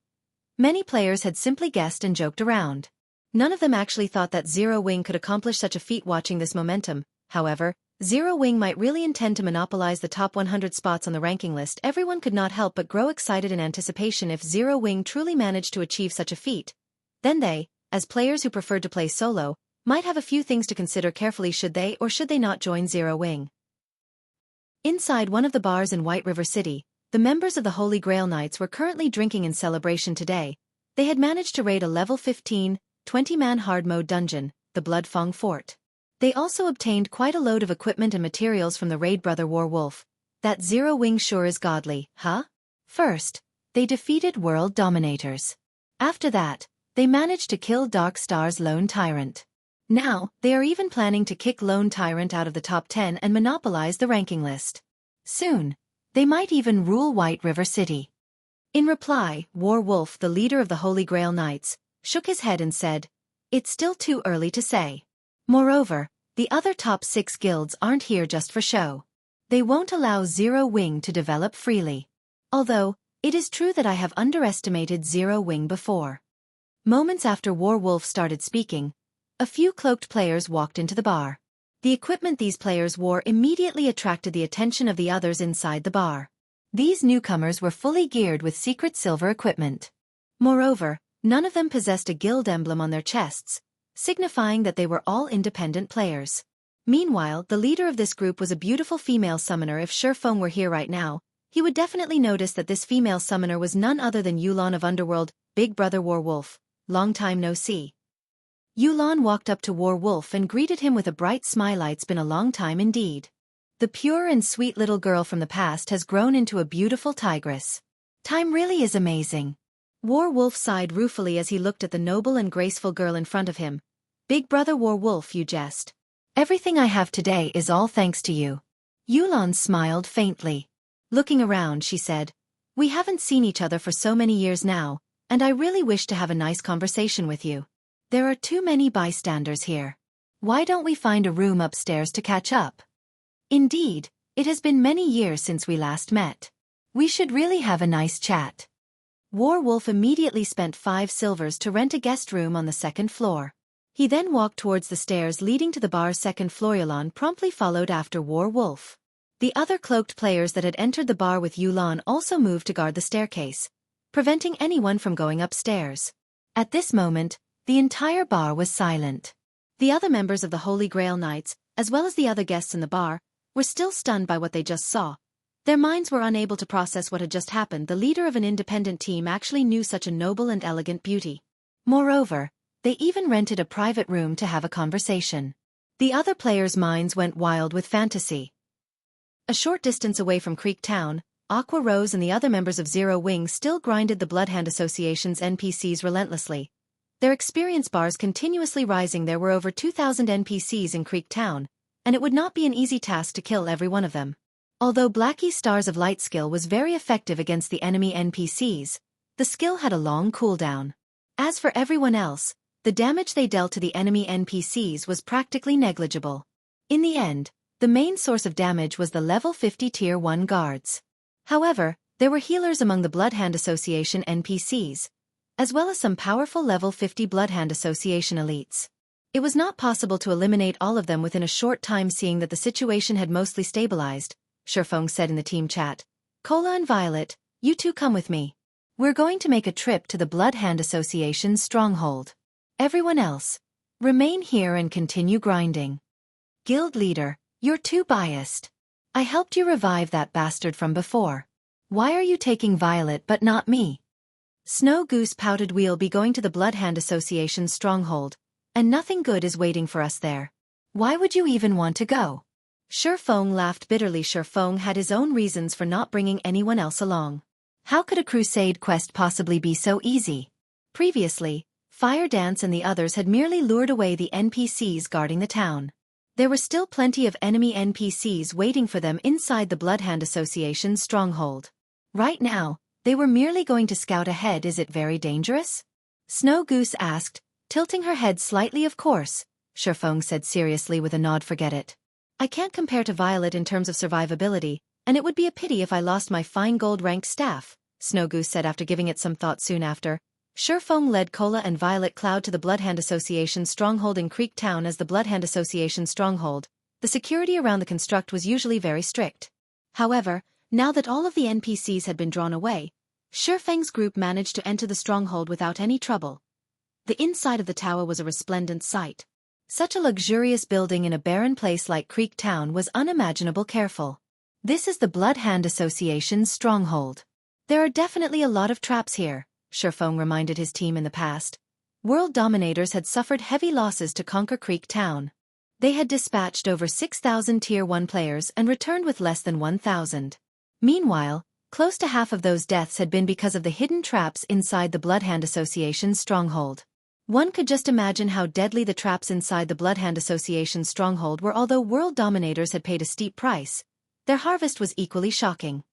Many players had simply guessed and joked around. None of them actually thought that Zero Wing could accomplish such a feat. Watching this momentum, however, Zero Wing might really intend to monopolize the top 100 spots on the ranking list. Everyone could not help but grow excited in anticipation if Zero Wing truly managed to achieve such a feat. Then they, as players who preferred to play solo, might have a few things to consider carefully. Should they or should they not join Zero Wing? Inside one of the bars in White River City, the members of the Holy Grail Knights were currently drinking in celebration today. They had managed to raid a level 15, 20-man hard mode dungeon, the Bloodfang Fort. They also obtained quite a load of equipment and materials from the raid brother Warwolf. That Zero Wing sure is godly, huh? First, they defeated world dominators. After that, they managed to kill Dark Star's Lone Tyrant. Now, they are even planning to kick Lone Tyrant out of the top 10 and monopolize the ranking list. Soon, they might even rule White River City. In reply, Warwolf, the leader of the Holy Grail Knights, shook his head and said, "It's still too early to say. Moreover, the other top 6 guilds aren't here just for show. They won't allow Zero Wing to develop freely. Although, it is true that I have underestimated Zero Wing before." Moments after Warwolf started speaking, a few cloaked players walked into the bar. The equipment these players wore immediately attracted the attention of the others inside the bar. These newcomers were fully geared with secret silver equipment. Moreover, none of them possessed a guild emblem on their chests, signifying that they were all independent players. Meanwhile, the leader of this group was a beautiful female summoner. If Shurfeng were here right now, he would definitely notice that this female summoner was none other than Yulan of Underworld, Big Brother Warwolf. Long time no see. Yulan walked up to Warwolf and greeted him with a bright smile. It's been a long time indeed. The pure and sweet little girl from the past has grown into a beautiful tigress. Time really is amazing. Warwolf sighed ruefully as he looked at the noble and graceful girl in front of him. Big Brother Warwolf, you jest. Everything I have today is all thanks to you. Yulan smiled faintly. Looking around, she said, "We haven't seen each other for so many years now, and I really wish to have a nice conversation with you. There are too many bystanders here. Why don't we find a room upstairs to catch up? Indeed, it has been many years since we last met. We should really have a nice chat." Warwolf immediately spent 5 silvers to rent a guest room on the 2nd floor. He then walked towards the stairs leading to the bar's 2nd floor. Yulan promptly followed after Warwolf. The other cloaked players that had entered the bar with Yulan also moved to guard the staircase, preventing anyone from going upstairs. At this moment, the entire bar was silent. The other members of the Holy Grail Knights, as well as the other guests in the bar, were still stunned by what they just saw. Their minds were unable to process what had just happened. The leader of an independent team actually knew such a noble and elegant beauty. Moreover, they even rented a private room to have a conversation. The other players' minds went wild with fantasy. A short distance away from Creek Town, Aqua Rose and the other members of Zero Wing still grinded the Bloodhand Association's NPCs relentlessly. Their experience bars continuously rising. There were over 2,000 NPCs in Creek Town, and it would not be an easy task to kill every one of them. Although Blackie's Stars of Light skill was very effective against the enemy NPCs, the skill had a long cooldown. As for everyone else, the damage they dealt to the enemy NPCs was practically negligible. In the end, the main source of damage was the level 50 Tier 1 guards. However, there were healers among the Bloodhand Association NPCs, as well as some powerful level 50 Bloodhand Association elites. It was not possible to eliminate all of them within a short time. Seeing that the situation had mostly stabilized, Shurfeng said in the team chat, "Cola and Violet, you two come with me. We're going to make a trip to the Bloodhand Association's stronghold. Everyone else, remain here and continue grinding." "Guild leader, you're too biased. I helped you revive that bastard from before. Why are you taking Violet but not me?" Snow Goose pouted. "We'll be going to the Bloodhand Association's stronghold, and nothing good is waiting for us there. Why would you even want to go? Shifeng laughed bitterly. Shifeng had his own reasons for not bringing anyone else along. How could a crusade quest possibly be so easy? Previously, Fire Dance and the others had merely lured away the NPCs guarding the town. There were still plenty of enemy NPCs waiting for them inside the Bloodhound Association's stronghold. Right now, they were merely going to scout ahead. Is it very dangerous? Snow Goose asked, tilting her head slightly. Of course, Shifeng said seriously with a nod. Forget it. I can't compare to Violet in terms of survivability, and it would be a pity if I lost my fine gold-ranked staff, Snow Goose said after giving it some thought. Soon after, Shifeng led Cola and Violet Cloud to the Bloodhound Association's stronghold in Creek Town. As the Bloodhound Association's stronghold, the security around the construct was usually very strict. However, now that all of the NPCs had been drawn away, Shifeng's group managed to enter the stronghold without any trouble. The inside of the tower was a resplendent sight. Such a luxurious building in a barren place like Creek Town was unimaginable. Careful. This is the Bloodhound Association's stronghold. There are definitely a lot of traps here, Shifeng reminded his team. In the past, world dominators had suffered heavy losses to conquer Creek Town. They had dispatched over 6,000 Tier 1 players and returned with less than 1,000. Meanwhile, close to half of those deaths had been because of the hidden traps inside the Bloodhound Association's stronghold. One could just imagine how deadly the traps inside the Bloodhound Association's stronghold were. Although world dominators had paid a steep price, their harvest was equally shocking.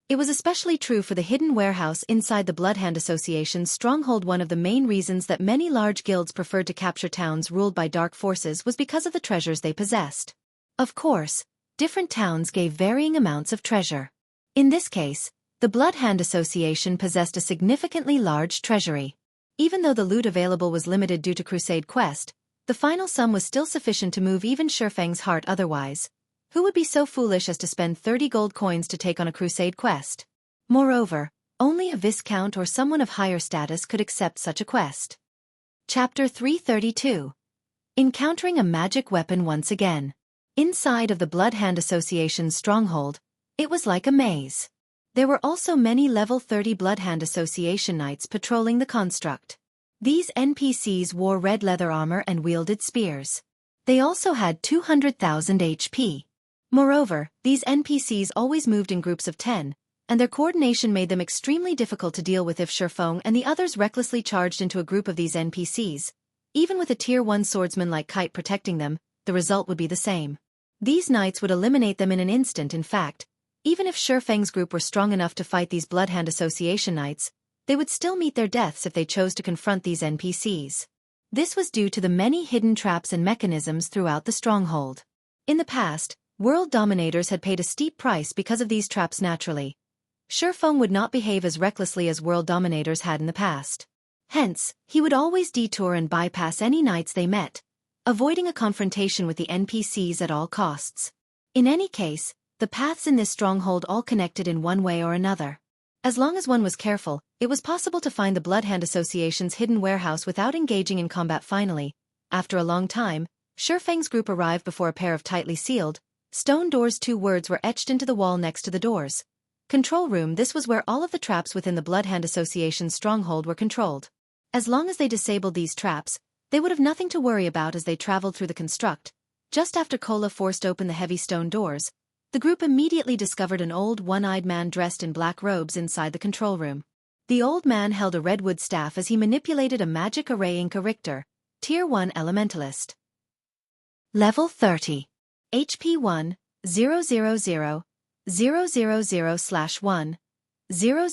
It was especially true for the hidden warehouse inside the Bloodhound Association's stronghold. One of the main reasons that many large guilds preferred to capture towns ruled by dark forces was because of the treasures they possessed. Of course, different towns gave varying amounts of treasure. In this case, the Bloodhound Association possessed a significantly large treasury. Even though the loot available was limited due to Crusade Quest, the final sum was still sufficient to move even Shifeng's heart. Otherwise, who would be so foolish as to spend 30 gold coins to take on a Crusade Quest? Moreover, only a Viscount or someone of higher status could accept such a quest. Chapter 332. Encountering a magic weapon once again. Inside of the Bloodhound Association's stronghold, it was like a maze. There were also many level 30 Bloodhound Association knights patrolling the construct. These NPCs wore red leather armor and wielded spears. They also had 200,000 HP. Moreover, these NPCs always moved in groups of 10, and their coordination made them extremely difficult to deal with. If Shifeng and the others recklessly charged into a group of these NPCs, even with a Tier 1 swordsman like Kite protecting them, the result would be the same. These knights would eliminate them in an instant. In fact, even if Shifeng's group were strong enough to fight these Bloodhound Association knights, they would still meet their deaths if they chose to confront these NPCs. This was due to the many hidden traps and mechanisms throughout the stronghold. In the past, world dominators had paid a steep price because of these traps. Naturally, Shifeng would not behave as recklessly as world dominators had in the past. Hence, he would always detour and bypass any knights they met, avoiding a confrontation with the NPCs at all costs. In any case, the paths in this stronghold all connected in one way or another. As long as one was careful, it was possible to find the Bloodhound Association's hidden warehouse without engaging in combat. Finally, after a long time, Shifeng's group arrived before a pair of tightly sealed stone doors. 2 words were etched into the wall next to the doors. Control room. This was where all of the traps within the Bloodhound Association's stronghold were controlled. As long as they disabled these traps, they would have nothing to worry about as they traveled through the construct. Just after Cola forced open the heavy stone doors, the group immediately discovered an old one-eyed man dressed in black robes inside the control room. The old man held a redwood staff as he manipulated a magic array. Inca Richter, Tier 1 Elementalist. Level 30. HP 1, 000, 000/1, 000,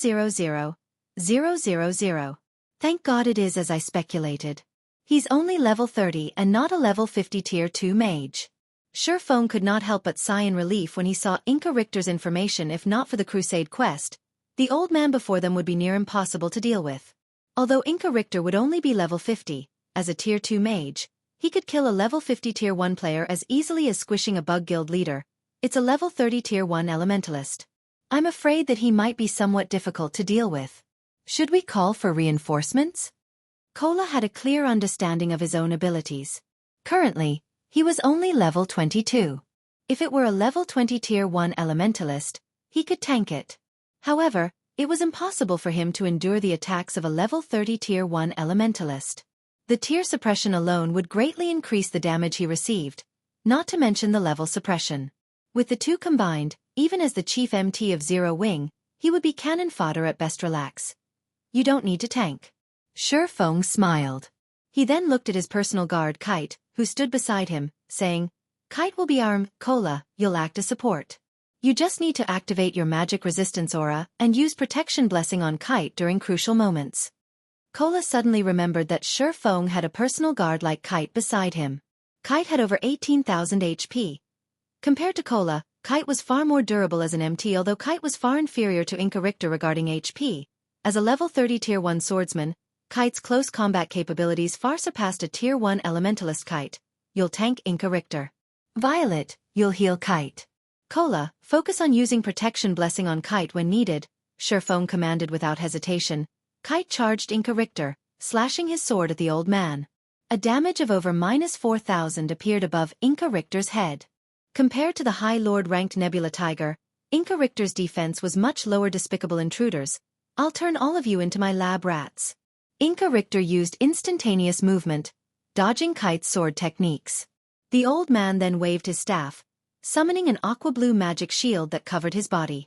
000. Thank God it is as I speculated. He's only level 30 and not a level 50 Tier 2 mage. Shifeng could not help but sigh in relief when he saw Inca Richter's information. If not for the Crusade quest, the old man before them would be near impossible to deal with. Although Inca Richter would only be level 50, as a Tier 2 mage, he could kill a level 50 Tier 1 player as easily as squishing a bug guild leader. It's a level 30 Tier 1 Elementalist. I'm afraid that he might be somewhat difficult to deal with. Should we call for reinforcements? Cola had a clear understanding of his own abilities. Currently, he was only level 22. If it were a level 20 Tier 1 Elementalist, he could tank it. However, it was impossible for him to endure the attacks of a level 30 Tier 1 Elementalist. The tear suppression alone would greatly increase the damage he received, not to mention the level suppression. With the two combined, even as the chief MT of Zero Wing, he would be cannon fodder at best. Relax. You don't need to tank. Shi Feng smiled. He then looked at his personal guard Kite, who stood beside him, saying, Kite will be our Cola, you'll act as support. You just need to activate your magic resistance aura and use protection blessing on Kite during crucial moments. Cola suddenly remembered that Shi Feng had a personal guard like Kite beside him. Kite had over 18,000 HP. Compared to Cola, Kite was far more durable as an MT, although Kite was far inferior to Inca Richter regarding HP. As a level 30 Tier 1 swordsman, Kite's close combat capabilities far surpassed a Tier 1 elementalist. Kite, you'll tank Inca Richter. Violet, you'll heal Kite. Cola, focus on using protection blessing on Kite when needed, Shi Feng commanded without hesitation. Kite charged Inca Richter, slashing his sword at the old man. A damage of over -4,000 appeared above Inca Richter's head. Compared to the High Lord-ranked Nebula Tiger, Inca Richter's defense was much lower. Despicable intruders, I'll turn all of you into my lab rats. Inca Richter used instantaneous movement, dodging Kite's sword techniques. The old man then waved his staff, summoning an aqua-blue magic shield that covered his body.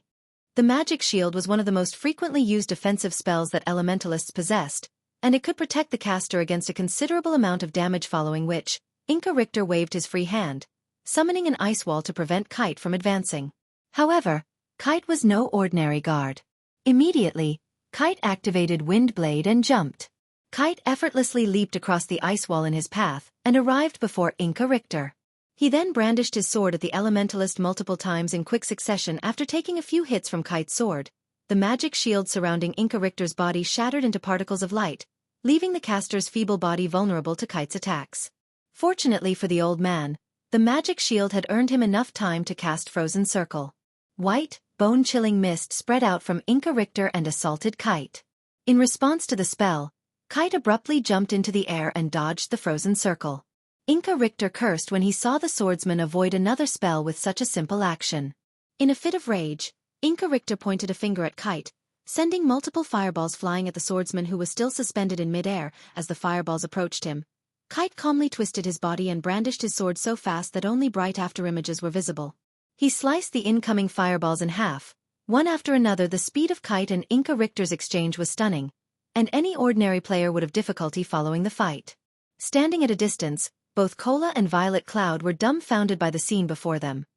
The magic shield was one of the most frequently used defensive spells that elementalists possessed, and it could protect the caster against a considerable amount of damage, following which, Inca Richter waved his free hand, summoning an ice wall to prevent Kite from advancing. However, Kite was no ordinary guard. Immediately, Kite activated Windblade and jumped. Kite effortlessly leaped across the ice wall in his path and arrived before Inca Richter. He then brandished his sword at the elementalist multiple times in quick succession. After taking a few hits from Kite's sword, the magic shield surrounding Inca Richter's body shattered into particles of light, leaving the caster's feeble body vulnerable to Kite's attacks. Fortunately for the old man, the magic shield had earned him enough time to cast Frozen Circle. White, bone-chilling mist spread out from Inca Richter and assaulted Kite. In response to the spell, Kite abruptly jumped into the air and dodged the Frozen Circle. Inca Richter cursed when he saw the swordsman avoid another spell with such a simple action. In a fit of rage, Inca Richter pointed a finger at Kite, sending multiple fireballs flying at the swordsman, who was still suspended in midair. As the fireballs approached him, Kite calmly twisted his body and brandished his sword so fast that only bright afterimages were visible. He sliced the incoming fireballs in half, one after another. The speed of Kite and Inca Richter's exchange was stunning, and any ordinary player would have difficulty following the fight. Standing at a distance, both Cola and Violet Cloud were dumbfounded by the scene before them.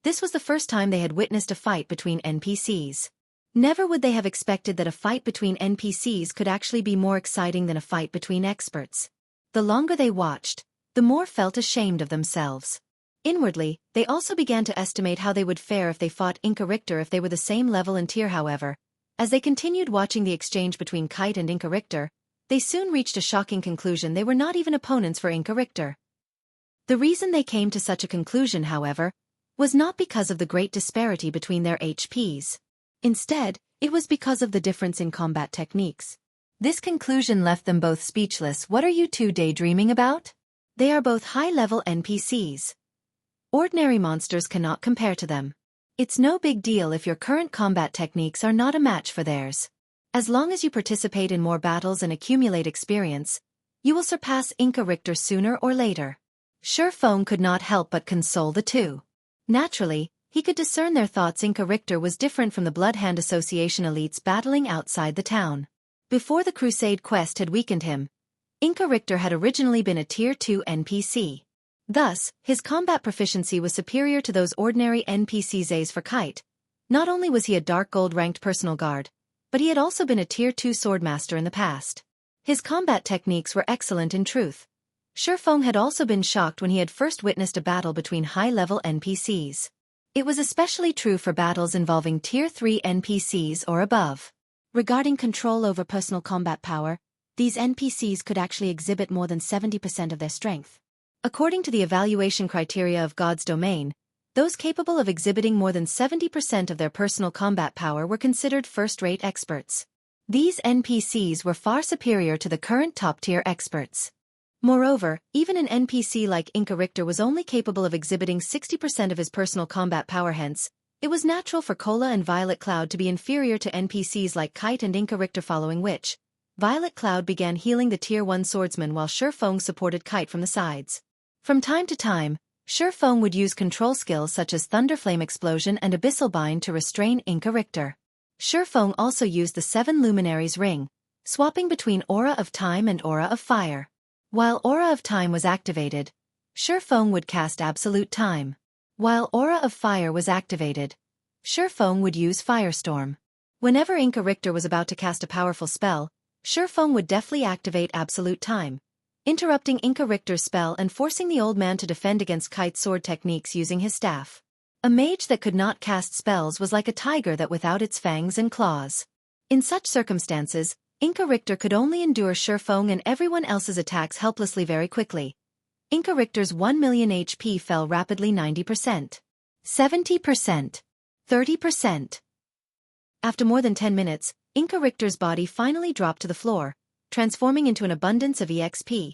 This was the first time they had witnessed a fight between NPCs. Never would they have expected that a fight between NPCs could actually be more exciting than a fight between experts. The longer they watched, the more felt ashamed of themselves. Inwardly, they also began to estimate how they would fare if they fought Inca Richter if they were the same level and tier. However, as they continued watching the exchange between Kite and Inca Richter, they soon reached a shocking conclusion: they were not even opponents for Inca Richter. The reason they came to such a conclusion, however, was not because of the great disparity between their HPs. Instead, it was because of the difference in combat techniques. This conclusion left them both speechless. What are you two daydreaming about? They are both high-level NPCs. Ordinary monsters cannot compare to them. It's no big deal if your current combat techniques are not a match for theirs. As long as you participate in more battles and accumulate experience, you will surpass Inca Richter sooner or later. Shi Feng could not help but console the two. Naturally, he could discern their thoughts. Inca Richter was different from the Bloodhand Association elites battling outside the town. Before the Crusade quest had weakened him, Inca Richter had originally been a Tier 2 NPC. Thus, his combat proficiency was superior to those ordinary NPCs. As for Kite, not only was he a Dark Gold-ranked personal guard, but he had also been a Tier 2 swordmaster in the past. His combat techniques were excellent in truth. Shi Feng had also been shocked when he had first witnessed a battle between high-level NPCs. It was especially true for battles involving Tier 3 NPCs or above. Regarding control over personal combat power, these NPCs could actually exhibit more than 70% of their strength. According to the evaluation criteria of God's domain, those capable of exhibiting more than 70% of their personal combat power were considered first-rate experts. These NPCs were far superior to the current top-tier experts. Moreover, even an NPC like Inca Richter was only capable of exhibiting 60% of his personal combat power. Hence, it was natural for Cola and Violet Cloud to be inferior to NPCs like Kite and Inca Richter, following which, Violet Cloud began healing the Tier 1 swordsman while Shifeng supported Kite from the sides. From time to time, Shifeng would use control skills such as Thunderflame Explosion and Abyssal Bind to restrain Inca Richter. Shifeng also used the 7 Luminaries Ring, swapping between Aura of Time and Aura of Fire. While Aura of Time was activated, Shifeng would cast Absolute Time. While Aura of Fire was activated, Shifeng would use Firestorm. Whenever Inca Richter was about to cast a powerful spell, Shifeng would deftly activate Absolute Time, interrupting Inca Richter's spell and forcing the old man to defend against Kite's sword techniques using his staff. A mage that could not cast spells was like a tiger that without its fangs and claws. In such circumstances, Inca Richter could only endure Shifeng and everyone else's attacks helplessly very quickly. Inca Richter's 1 million HP fell rapidly 90%. 70%. 30%. After more than 10 minutes, Inca Richter's body finally dropped to the floor, transforming into an abundance of EXP.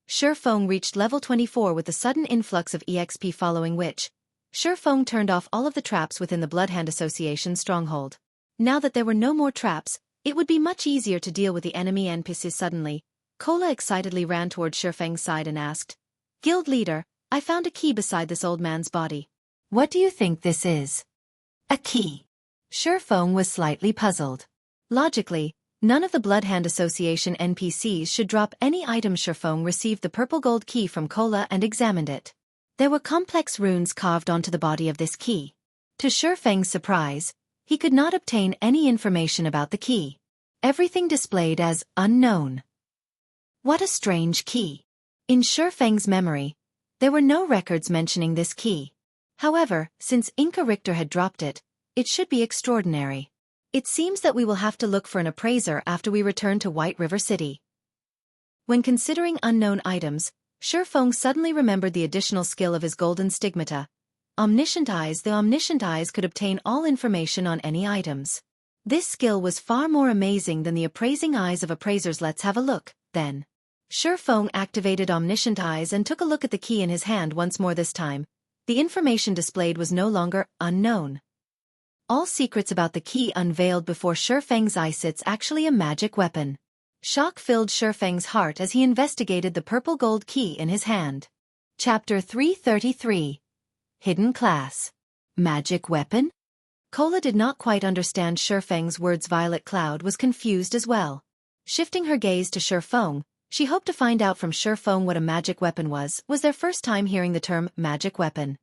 Shifeng reached level 24 with the sudden influx of EXP following which, Shifeng turned off all of the traps within the Bloodhand Association stronghold. Now that there were no more traps, it would be much easier to deal with the enemy NPCs suddenly. Kola excitedly ran toward Shifeng's side and asked, "Guild leader, I found a key beside this old man's body. What do you think this is?" "A key." Shifeng was slightly puzzled. Logically, none of the Bloodhand Association NPCs should drop any item. Shifeng received the purple gold key from Kola and examined it. There were complex runes carved onto the body of this key. To Shifeng's surprise, he could not obtain any information about the key. Everything displayed as unknown. What a strange key. In Shifeng's memory, there were no records mentioning this key. However, since Inca Richter had dropped it, it should be extraordinary. It seems that we will have to look for an appraiser after we return to White River City. When considering unknown items, Shifeng suddenly remembered the additional skill of his golden stigmata. Omniscient Eyes. The Omniscient Eyes could obtain all information on any items. This skill was far more amazing than the appraising eyes of appraisers. Let's have a look, then. Shifeng activated Omniscient Eyes and took a look at the key in his hand once more. This time, the information displayed was no longer unknown. All secrets about the key unveiled before Shifeng's eyes. It's actually a magic weapon. Shock filled Shifeng's heart as he investigated the purple gold key in his hand. Chapter 333. Hidden Class. Magic weapon? Kola did not quite understand Shifeng's words. Violet Cloud was confused as well. Shifting her gaze to Shifeng, she hoped to find out from Shifeng what a magic weapon was their first time hearing the term magic weapon.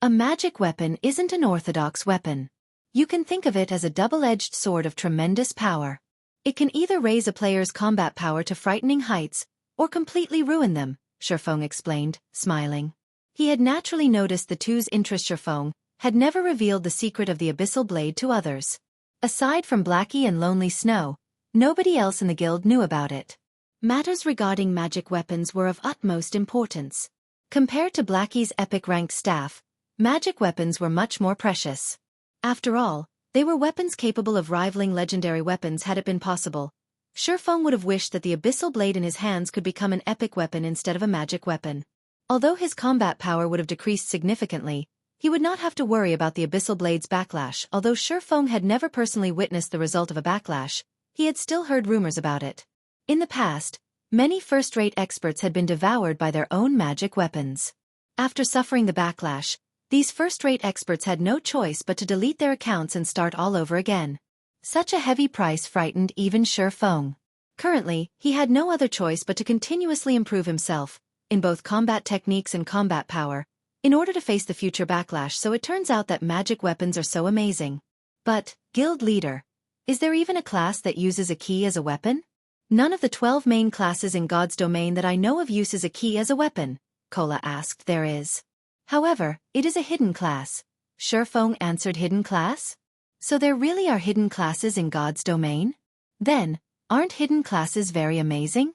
A magic weapon isn't an orthodox weapon. You can think of it as a double-edged sword of tremendous power. It can either raise a player's combat power to frightening heights, or completely ruin them, Shifeng explained, smiling. He had naturally noticed the two's interest. Shifeng had never revealed the secret of the abyssal blade to others. Aside from Blackie and Lonely Snow, nobody else in the guild knew about it. Matters regarding magic weapons were of utmost importance. Compared to Blackie's epic-ranked staff, magic weapons were much more precious. After all, they were weapons capable of rivaling legendary weapons had it been possible. Shifeng would have wished that the abyssal blade in his hands could become an epic weapon instead of a magic weapon. Although his combat power would have decreased significantly, he would not have to worry about the abyssal blade's backlash. Although Shifeng had never personally witnessed the result of a backlash, he had still heard rumors about it. In the past, many first-rate experts had been devoured by their own magic weapons. After suffering the backlash, these first-rate experts had no choice but to delete their accounts and start all over again. Such a heavy price frightened even Shifeng. Currently, he had no other choice but to continuously improve himself, in both combat techniques and combat power, in order to face the future backlash. So it turns out that magic weapons are so amazing. But, guild leader, is there even a class that uses a key as a weapon? None of the 12 main classes in God's domain that I know of uses a key as a weapon, Kola asked. There is. However, it is a hidden class. Shifeng answered. Hidden class? So there really are hidden classes in God's domain? Then, aren't hidden classes very amazing?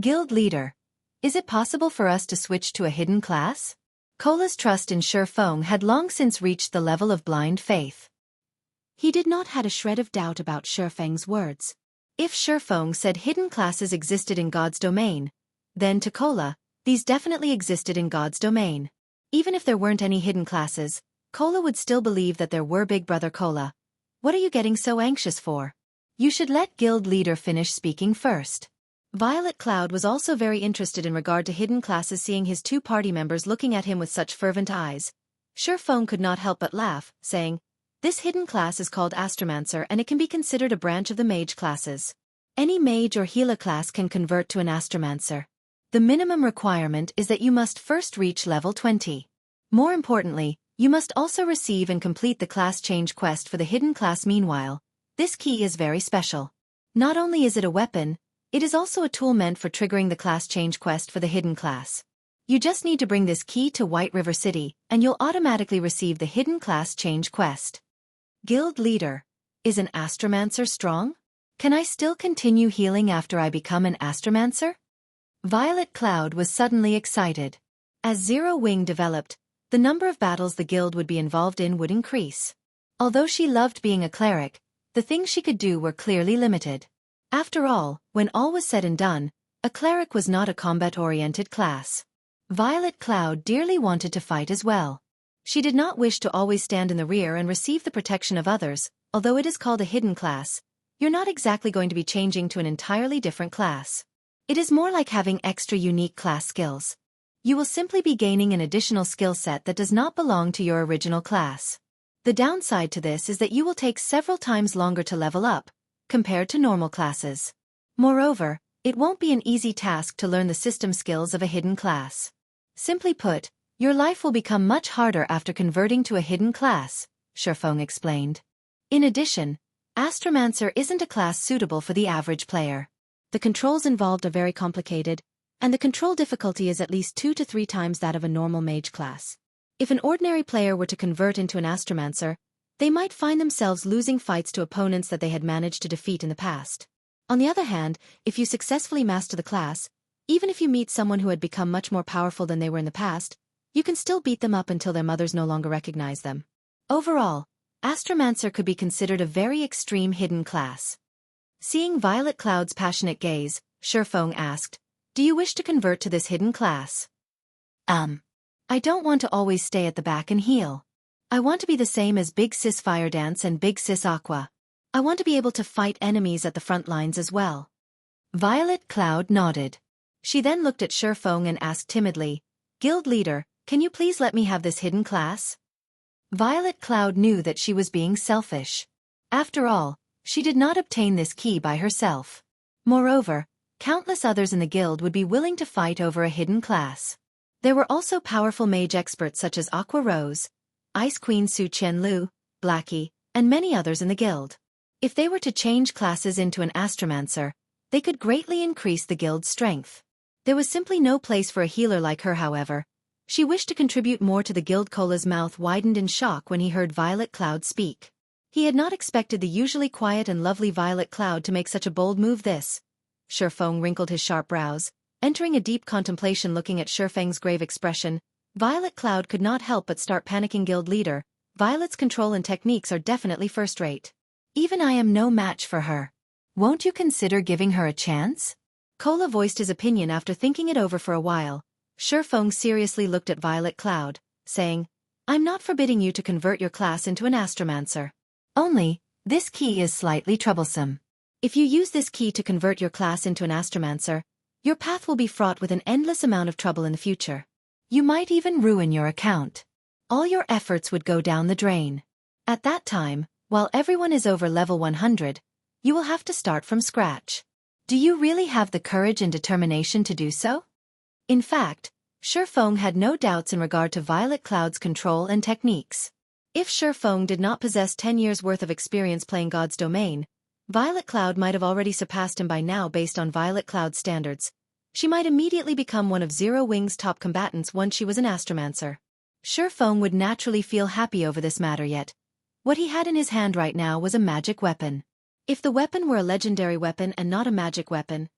Guild leader, is it possible for us to switch to a hidden class? Kola's trust in Shifeng had long since reached the level of blind faith. He did not have a shred of doubt about Shifeng's words. If Shifeng said hidden classes existed in God's domain, then to Kola, these definitely existed in God's domain. Even if there weren't any hidden classes, Kola would still believe that there were. Big brother Kola, what are you getting so anxious for? You should let guild leader finish speaking first. Violet Cloud was also very interested in regard to hidden classes. Seeing his two party members looking at him with such fervent eyes, Shurfeng could not help but laugh, saying, "This hidden class is called Astromancer and it can be considered a branch of the mage classes. Any mage or healer class can convert to an Astromancer. The minimum requirement is that you must first reach level 20. More importantly, you must also receive and complete the class change quest for the hidden class. Meanwhile, this key is very special. Not only is it a weapon, it is also a tool meant for triggering the class change quest for the hidden class. You just need to bring this key to White River City, and you'll automatically receive the hidden class change quest." Guild leader, is an Astromancer strong? Can I still continue healing after I become an Astromancer? Violet Cloud was suddenly excited. As Zero Wing developed, the number of battles the guild would be involved in would increase. Although she loved being a cleric, the things she could do were clearly limited. After all, when all was said and done, a cleric was not a combat-oriented class. Violet Cloud dearly wanted to fight as well. She did not wish to always stand in the rear and receive the protection of others. Although it is called a hidden class, you're not exactly going to be changing to an entirely different class. It is more like having extra unique class skills. You will simply be gaining an additional skill set that does not belong to your original class. The downside to this is that you will take several times longer to level up, compared to normal classes. Moreover, it won't be an easy task to learn the system skills of a hidden class. Simply put, your life will become much harder after converting to a hidden class, Shurfeng explained. In addition, Astromancer isn't a class suitable for the average player. The controls involved are very complicated, and the control difficulty is at least 2 to 3 times that of a normal mage class. If an ordinary player were to convert into an Astromancer, they might find themselves losing fights to opponents that they had managed to defeat in the past. On the other hand, if you successfully master the class, even if you meet someone who had become much more powerful than they were in the past, you can still beat them up until their mothers no longer recognize them. Overall, Astromancer could be considered a very extreme hidden class. Seeing Violet Cloud's passionate gaze, Shurfeng asked, "Do you wish to convert to this hidden class?" I don't want to always stay at the back and heal. I want to be the same as Big Sis Fire Dance and Big Sis Aqua. I want to be able to fight enemies at the front lines as well." Violet Cloud nodded. She then looked at Shurfeng and asked timidly, "Guild leader, can you please let me have this hidden class?" Violet Cloud knew that she was being selfish. After all, she did not obtain this key by herself. Moreover, countless others in the guild would be willing to fight over a hidden class. There were also powerful mage experts such as Aqua Rose, Ice Queen Su Qianlu, Blackie, and many others in the guild. If they were to change classes into an Astromancer, they could greatly increase the guild's strength. There was simply no place for a healer like her. However, she wished to contribute more to the guild. Cola's mouth widened in shock when he heard Violet Cloud speak. He had not expected the usually quiet and lovely Violet Cloud to make such a bold move. Shurfeng wrinkled his sharp brows, entering a deep contemplation. Looking at Shurfeng's grave expression, Violet Cloud could not help but start panicking. "Guild leader, Violet's control and techniques are definitely first-rate. Even I am no match for her. Won't you consider giving her a chance?" Cola voiced his opinion after thinking it over for a while. Shurfeng seriously looked at Violet Cloud, saying, "I'm not forbidding you to convert your class into an Astromancer. Only, this key is slightly troublesome. If you use this key to convert your class into an Astromancer, your path will be fraught with an endless amount of trouble in the future. You might even ruin your account. All your efforts would go down the drain. At that time, while everyone is over level 100, you will have to start from scratch. Do you really have the courage and determination to do so?" In fact, Shurfeng had no doubts in regard to Violet Cloud's control and techniques. If Shurfeng did not possess 10 years' worth of experience playing God's Domain, Violet Cloud might have already surpassed him by now. Based on Violet Cloud's standards, she might immediately become one of Zero Wing's top combatants once she was an Astromancer. Shurfeng would naturally feel happy over this matter. Yet, what he had in his hand right now was a magic weapon. If the weapon were a legendary weapon and not a magic weapon,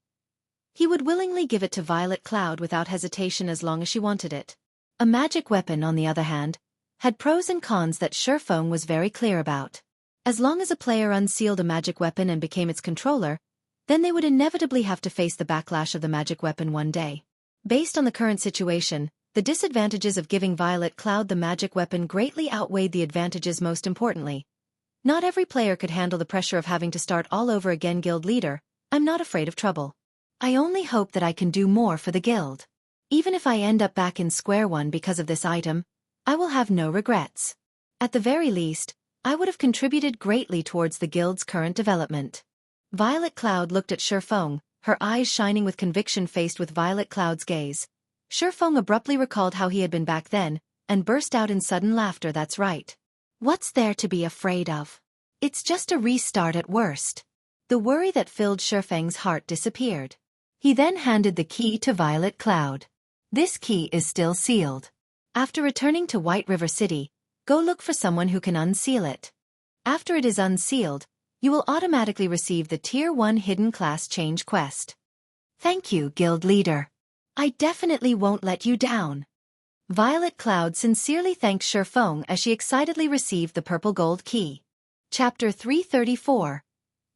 he would willingly give it to Violet Cloud without hesitation as long as she wanted it. A magic weapon, on the other hand, had pros and cons that Shurfeng was very clear about. As long as a player unsealed a magic weapon and became its controller, then they would inevitably have to face the backlash of the magic weapon one day. Based on the current situation, the disadvantages of giving Violet Cloud the magic weapon greatly outweighed the advantages. Most importantly, Not every player could handle the pressure of having to start all over again. Guild leader, I'm not afraid of trouble. I only hope that I can do more for the guild. Even if I end up back in square one because of this item, I will have no regrets. At the very least, I would have contributed greatly towards the guild's current development. Violet Cloud looked at Shifeng, her eyes shining with conviction. Faced with Violet Cloud's gaze, Shifeng abruptly recalled how he had been back then, and burst out in sudden laughter. That's right. What's there to be afraid of? It's just a restart at worst. The worry that filled Shifeng's heart disappeared. He then handed the key to Violet Cloud. This key is still sealed. After returning to White River City, go look for someone who can unseal it. After it is unsealed, you will automatically receive the Tier 1 Hidden Class Change quest. Thank you, Guild Leader. I definitely won't let you down. Violet Cloud sincerely thanked Shifeng as she excitedly received the purple gold key. Chapter 334.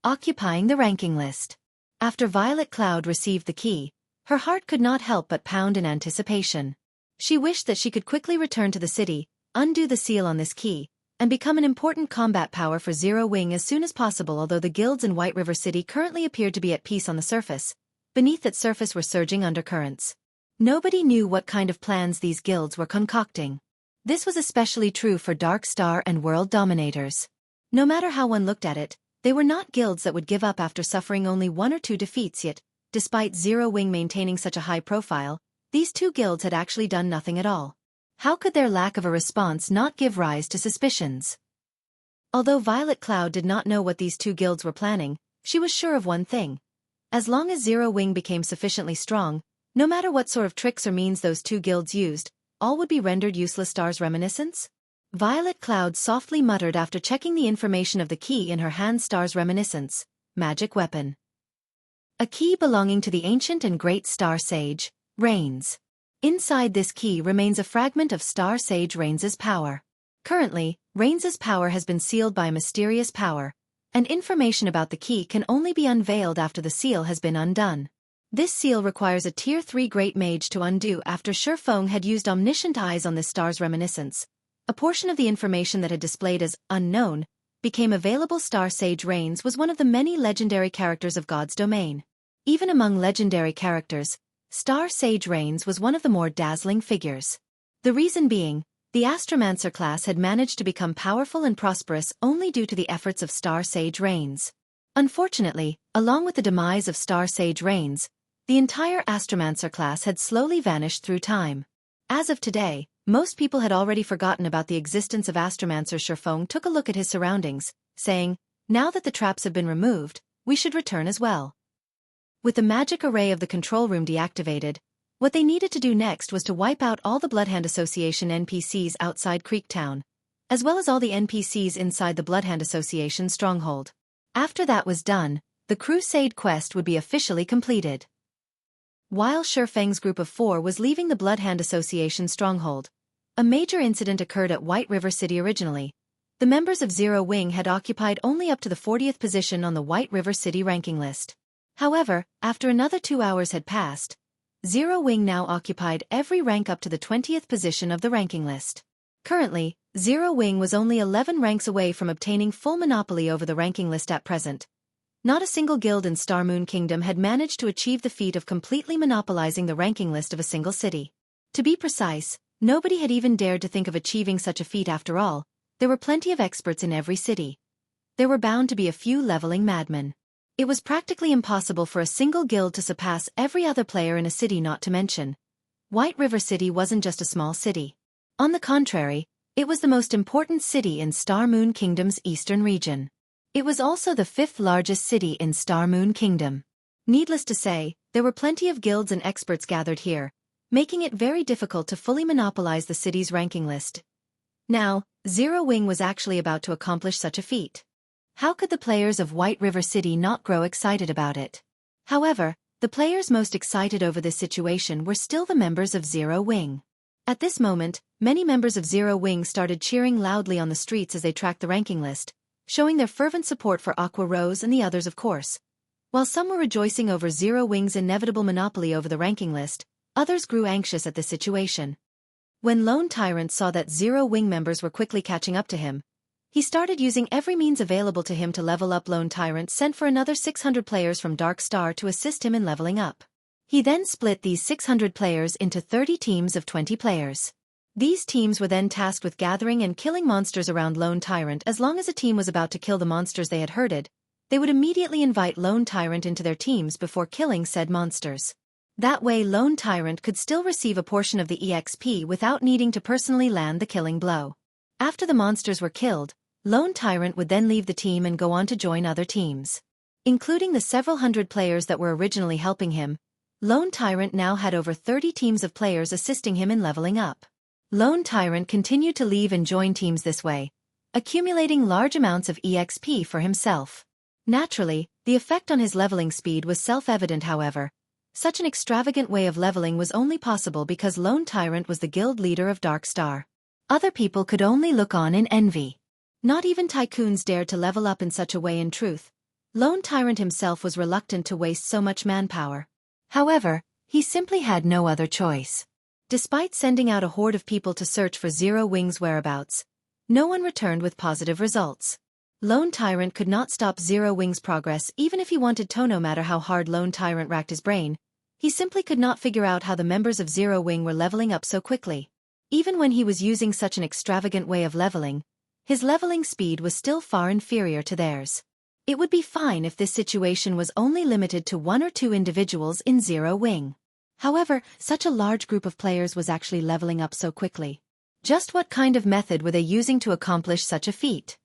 Occupying the ranking list. After Violet Cloud received the key, her heart could not help but pound in anticipation. She wished that she could quickly return to the city, undo the seal on this key, and become an important combat power for Zero Wing as soon as possible. Although the guilds in White River City currently appeared to be at peace on the surface, beneath that surface were surging undercurrents. Nobody knew what kind of plans these guilds were concocting. This was especially true for Dark Star and World Dominators. No matter how one looked at it, they were not guilds that would give up after suffering only 1 or 2 defeats. Yet, despite Zero Wing maintaining such a high profile, these two guilds had actually done nothing at all. How could their lack of a response not give rise to suspicions? Although Violet Cloud did not know what these two guilds were planning, she was sure of one thing. As long as Zero Wing became sufficiently strong, no matter what sort of tricks or means those two guilds used, all would be rendered useless. Star's reminiscence? Violet Cloud softly muttered after checking the information of the key in her hand. Star's reminiscence, magic weapon. A key belonging to the ancient and great Star Sage, Reigns. Inside this key remains a fragment of Star Sage Reigns' power. Currently, Reigns' power has been sealed by a mysterious power, and information about the key can only be unveiled after the seal has been undone. This seal requires a Tier 3 Great Mage to undo. After Shifeng had used omniscient eyes on this Star's reminiscence, a portion of the information that had displayed as unknown became available. Star Sage Reigns was one of the many legendary characters of God's domain. Even among legendary characters, Star Sage Reigns was one of the more dazzling figures. The reason being, the Astromancer class had managed to become powerful and prosperous only due to the efforts of Star Sage Reigns. Unfortunately, along with the demise of Star Sage Reigns, the entire Astromancer class had slowly vanished through time. As of today, most people had already forgotten about the existence of Astromancer. Shifeng took a look at his surroundings, saying, now that the traps have been removed, we should return as well. With the magic array of the control room deactivated, what they needed to do next was to wipe out all the Bloodhand Association NPCs outside Creektown, as well as all the NPCs inside the Bloodhand Association stronghold. After that was done, the Crusade quest would be officially completed. While Shifeng's group of 4 was leaving the Bloodhand Association stronghold, a major incident occurred at White River City. Originally, the members of Zero Wing had occupied only up to the 40th position on the White River City ranking list. However, after another 2 hours had passed, Zero Wing now occupied every rank up to the 20th position of the ranking list. Currently, Zero Wing was only 11 ranks away from obtaining full monopoly over the ranking list at present. Not a single guild in Star Moon Kingdom had managed to achieve the feat of completely monopolizing the ranking list of a single city. To be precise, nobody had even dared to think of achieving such a feat. After all, there were plenty of experts in every city. There were bound to be a few leveling madmen. It was practically impossible for a single guild to surpass every other player in a city. Not to mention, White River City wasn't just a small city. On the contrary, it was the most important city in Star Moon Kingdom's eastern region. It was also the 5th largest city in Star Moon Kingdom. Needless to say, there were plenty of guilds and experts gathered here, making it very difficult to fully monopolize the city's ranking list. Now, Zero Wing was actually about to accomplish such a feat. How could the players of White River City not grow excited about it? However, the players most excited over this situation were still the members of Zero Wing. At this moment, many members of Zero Wing started cheering loudly on the streets as they tracked the ranking list, showing their fervent support for Aqua Rose and the others, of course. While some were rejoicing over Zero Wing's inevitable monopoly over the ranking list, others grew anxious at the situation. When Lone Tyrant saw that Zero Wing members were quickly catching up to him, He started using every means available to him to level up. Lone Tyrant sent for another 600 players from Dark Star to assist him in leveling up. He then split these 600 players into 30 teams of 20 players. These teams were then tasked with gathering and killing monsters around Lone Tyrant. As long as a team was about to kill the monsters they had herded, they would immediately invite Lone Tyrant into their teams before killing said monsters. That way Lone Tyrant could still receive a portion of the EXP without needing to personally land the killing blow. After the monsters were killed, Lone Tyrant would then leave the team and go on to join other teams. Including the several hundred players that were originally helping him, Lone Tyrant now had over 30 teams of players assisting him in leveling up. Lone Tyrant continued to leave and join teams this way, accumulating large amounts of EXP for himself. Naturally, the effect on his leveling speed was self-evident. However, such an extravagant way of leveling was only possible because Lone Tyrant was the guild leader of Dark Star. Other people could only look on in envy. Not even tycoons dared to level up in such a way. In truth, Lone Tyrant himself was reluctant to waste so much manpower. However, he simply had no other choice. Despite sending out a horde of people to search for Zero Wing's whereabouts, no one returned with positive results. Lone Tyrant could not stop Zero Wing's progress even if he wanted to. No matter how hard Lone Tyrant racked his brain, he simply could not figure out how the members of Zero Wing were leveling up so quickly. Even when he was using such an extravagant way of leveling, his leveling speed was still far inferior to theirs. It would be fine if this situation was only limited to 1 or 2 individuals in Zero Wing. However, such a large group of players was actually leveling up so quickly. Just what kind of method were they using to accomplish such a feat?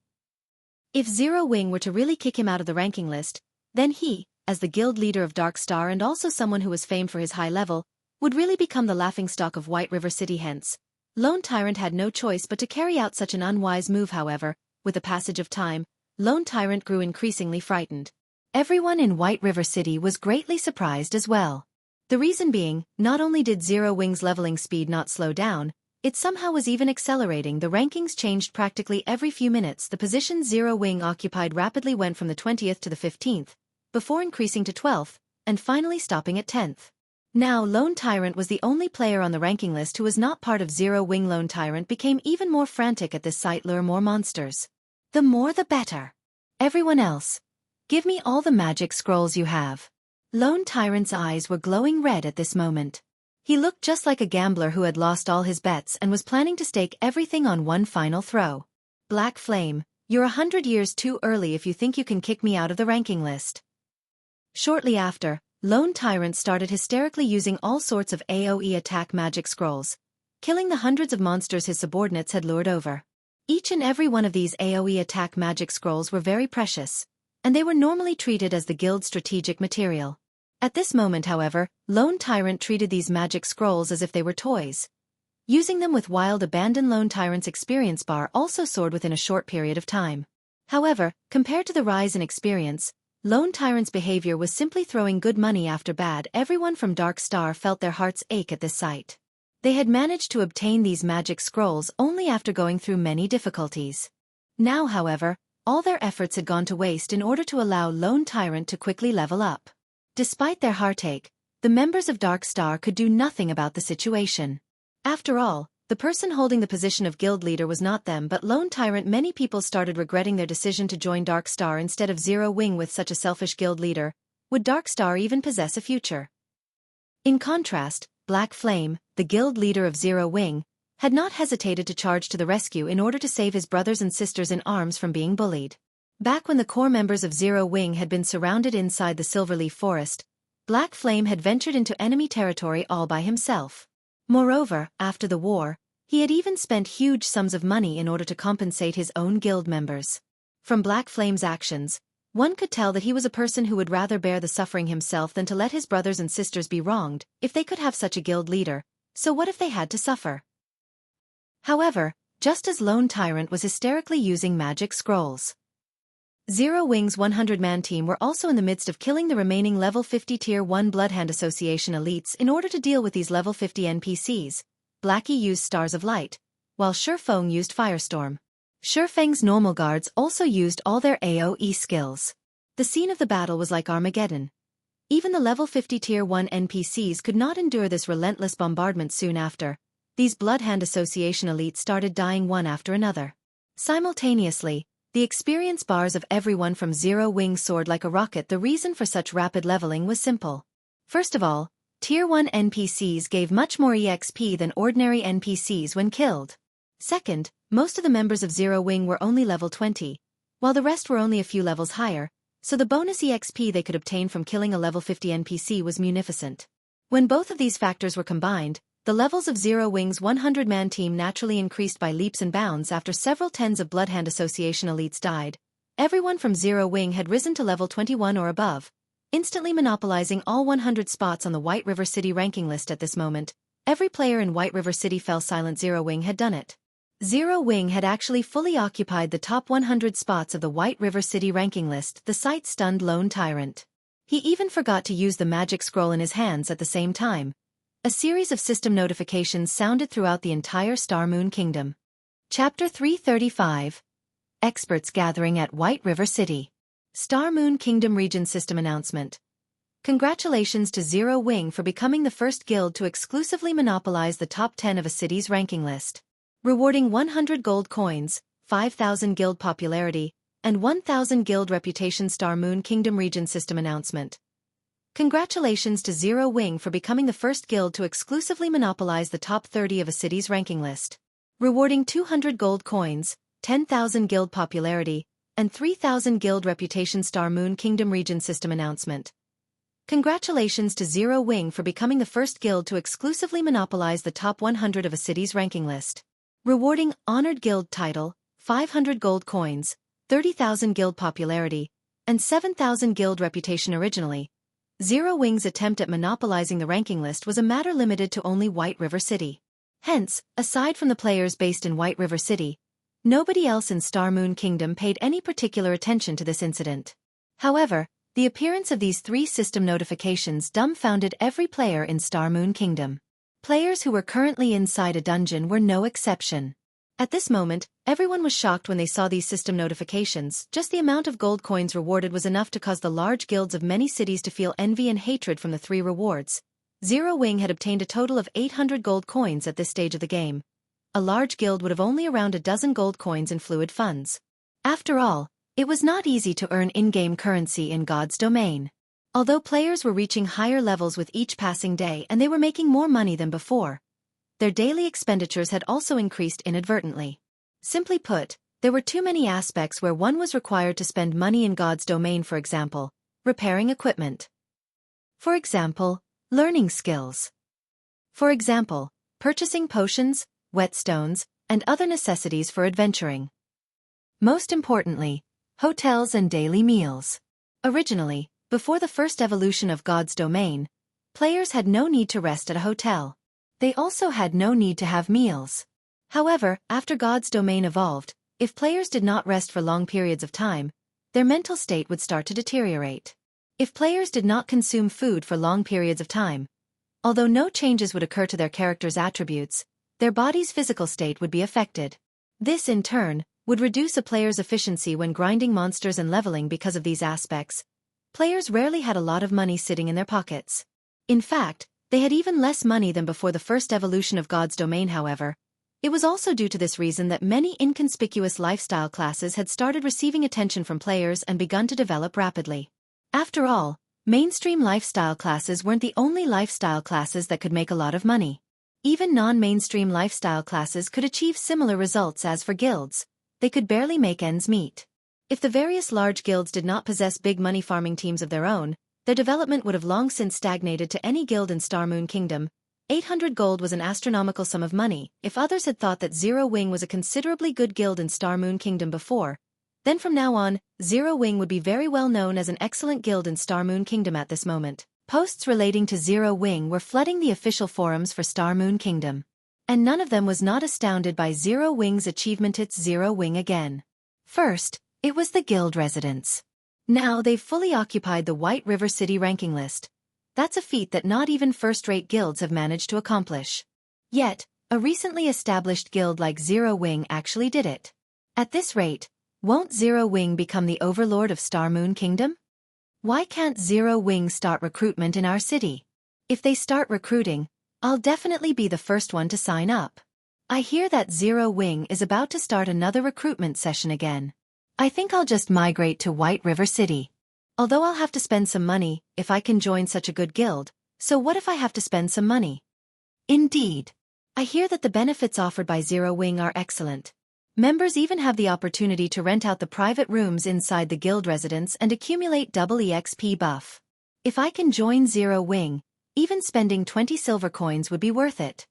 If Zero Wing were to really kick him out of the ranking list, then he, as the guild leader of Dark Star and also someone who was famed for his high level, would really become the laughingstock of White River City. Hence, Lone Tyrant had no choice but to carry out such an unwise move. However, with the passage of time, Lone Tyrant grew increasingly frightened. Everyone in White River City was greatly surprised as well. The reason being, not only did Zero Wing's leveling speed not slow down, it somehow was even accelerating. The rankings changed practically every few minutes. The position Zero Wing occupied rapidly went from the 20th to the 15th, before increasing to 12th, and finally stopping at 10th. Now Lone Tyrant was the only player on the ranking list who was not part of Zero Wing. Lone Tyrant became even more frantic at this sight. Lure more monsters. The more the better. Everyone else, give me all the magic scrolls you have. Lone Tyrant's eyes were glowing red at this moment. He looked just like a gambler who had lost all his bets and was planning to stake everything on one final throw. Black Flame, you're 100 years too early if you think you can kick me out of the ranking list. Shortly after, Lone Tyrant started hysterically using all sorts of AoE attack magic scrolls, killing the hundreds of monsters his subordinates had lured over. Each and every one of these AoE attack magic scrolls were very precious, and they were normally treated as the guild's strategic material. At this moment, however, Lone Tyrant treated these magic scrolls as if they were toys. Using them with wild abandon. Lone Tyrant's experience bar also soared within a short period of time. However, compared to the rise in experience, Lone Tyrant's behavior was simply throwing good money after bad. Everyone from Dark Star felt their hearts ache at this sight. They had managed to obtain these magic scrolls only after going through many difficulties. Now, however, all their efforts had gone to waste in order to allow Lone Tyrant to quickly level up. Despite their heartache, the members of Dark Star could do nothing about the situation. After all, the person holding the position of guild leader was not them but Lone Tyrant. Many people started regretting their decision to join Dark Star instead of Zero Wing. With such a selfish guild leader, would Dark Star even possess a future? In contrast, Black Flame, the guild leader of Zero Wing, had not hesitated to charge to the rescue in order to save his brothers and sisters in arms from being bullied. Back when the core members of Zero Wing had been surrounded inside the Silverleaf Forest, Black Flame had ventured into enemy territory all by himself. Moreover, after the war, he had even spent huge sums of money in order to compensate his own guild members. From Black Flame's actions, one could tell that he was a person who would rather bear the suffering himself than to let his brothers and sisters be wronged. If they could have such a guild leader, so what if they had to suffer? However, just as Lone Tyrant was hysterically using magic scrolls, Zero Wing's 100-man team were also in the midst of killing the remaining level 50 Tier 1 Bloodhand Association elites. In order to deal with these level 50 NPCs, Blackie used Stars of Light, while Shurfeng used Firestorm. Shurfeng's normal guards also used all their AoE skills. The scene of the battle was like Armageddon. Even the level 50 Tier 1 NPCs could not endure this relentless bombardment. Soon after, these Bloodhand Association elites started dying one after another. Simultaneously, the experience bars of everyone from Zero Wing soared like a rocket. The reason for such rapid leveling was simple. First of all, Tier 1 NPCs gave much more EXP than ordinary NPCs when killed. Second, most of the members of Zero Wing were only level 20, while the rest were only a few levels higher, so the bonus EXP they could obtain from killing a level 50 NPC was munificent. When both of these factors were combined, the levels of Zero Wing's 100-man team naturally increased by leaps and bounds after several tens of Bloodhand Association elites died. Everyone from Zero Wing had risen to level 21 or above, instantly monopolizing all 100 spots on the White River City ranking list at this moment. Every player in White River City fell silent. Zero Wing had done it. Zero Wing had actually fully occupied the top 100 spots of the White River City ranking list. The sight stunned Lone Tyrant. He even forgot to use the magic scroll in his hands at the same time. A series of system notifications sounded throughout the entire Star Moon Kingdom. Chapter 335. Experts Gathering at White River City. Star Moon Kingdom Region System Announcement. Congratulations to Zero Wing for becoming the first guild to exclusively monopolize the top 10 of a city's ranking list. Rewarding 100 gold coins, 5,000 guild popularity, and 1,000 guild reputation. Star Moon Kingdom Region System Announcement. Congratulations to Zero Wing for becoming the first guild to exclusively monopolize the top 30 of a city's ranking list. Rewarding 200 gold coins, 10,000 guild popularity, and 3,000 guild reputation. Star Moon Kingdom Region System Announcement. Congratulations to Zero Wing for becoming the first guild to exclusively monopolize the top 100 of a city's ranking list. Rewarding Honored Guild Title, 500 gold coins, 30,000 guild popularity, and 7,000 guild reputation. Originally, Zero Wing's attempt at monopolizing the ranking list was a matter limited to only White River City. Hence, aside from the players based in White River City, nobody else in Star Moon Kingdom paid any particular attention to this incident. However, the appearance of these three system notifications dumbfounded every player in Star Moon Kingdom. Players who were currently inside a dungeon were no exception. At this moment, everyone was shocked when they saw these system notifications. Just the amount of gold coins rewarded was enough to cause the large guilds of many cities to feel envy and hatred from the three rewards. Zero Wing had obtained a total of 800 gold coins at this stage of the game. A large guild would have only around a dozen gold coins in fluid funds. After all, it was not easy to earn in-game currency in God's domain. Although players were reaching higher levels with each passing day and they were making more money than before, their daily expenditures had also increased inadvertently. Simply put, there were too many aspects where one was required to spend money in God's domain. For example, repairing equipment. For example, learning skills. For example, purchasing potions, whetstones, and other necessities for adventuring. Most importantly, hotels and daily meals. Originally, before the first evolution of God's domain, players had no need to rest at a hotel. They also had no need to have meals. However, after God's domain evolved, if players did not rest for long periods of time, their mental state would start to deteriorate. If players did not consume food for long periods of time, although no changes would occur to their character's attributes, their body's physical state would be affected. This, in turn, would reduce a player's efficiency when grinding monsters and leveling. Because of these aspects, players rarely had a lot of money sitting in their pockets. In fact, they had even less money than before the first evolution of God's domain. However, it was also due to this reason that many inconspicuous lifestyle classes had started receiving attention from players and begun to develop rapidly. After all, mainstream lifestyle classes weren't the only lifestyle classes that could make a lot of money. Even non-mainstream lifestyle classes could achieve similar results. As for guilds, they could barely make ends meet. If the various large guilds did not possess big money farming teams of their own, their development would have long since stagnated. To any guild in Star Moon Kingdom, 800 gold was an astronomical sum of money. If others had thought that Zero Wing was a considerably good guild in Star Moon Kingdom before, then from now on, Zero Wing would be very well known as an excellent guild in Star Moon Kingdom. At this moment, posts relating to Zero Wing were flooding the official forums for Star Moon Kingdom. And none of them was not astounded by Zero Wing's achievement. It's Zero Wing again. First, it was the guild residence. Now they've fully occupied the White River City ranking list. That's a feat that not even first-rate guilds have managed to accomplish. Yet, a recently established guild like Zero Wing actually did it. At this rate, won't Zero Wing become the overlord of Star Moon Kingdom? Why can't Zero Wing start recruitment in our city? If they start recruiting, I'll definitely be the first one to sign up. I hear that Zero Wing is about to start another recruitment session again. I think I'll just migrate to White River City. Although I'll have to spend some money if I can join such a good guild, so what if I have to spend some money? Indeed. I hear that the benefits offered by Zero Wing are excellent. Members even have the opportunity to rent out the private rooms inside the guild residence and accumulate double EXP buff. If I can join Zero Wing, even spending 20 silver coins would be worth it.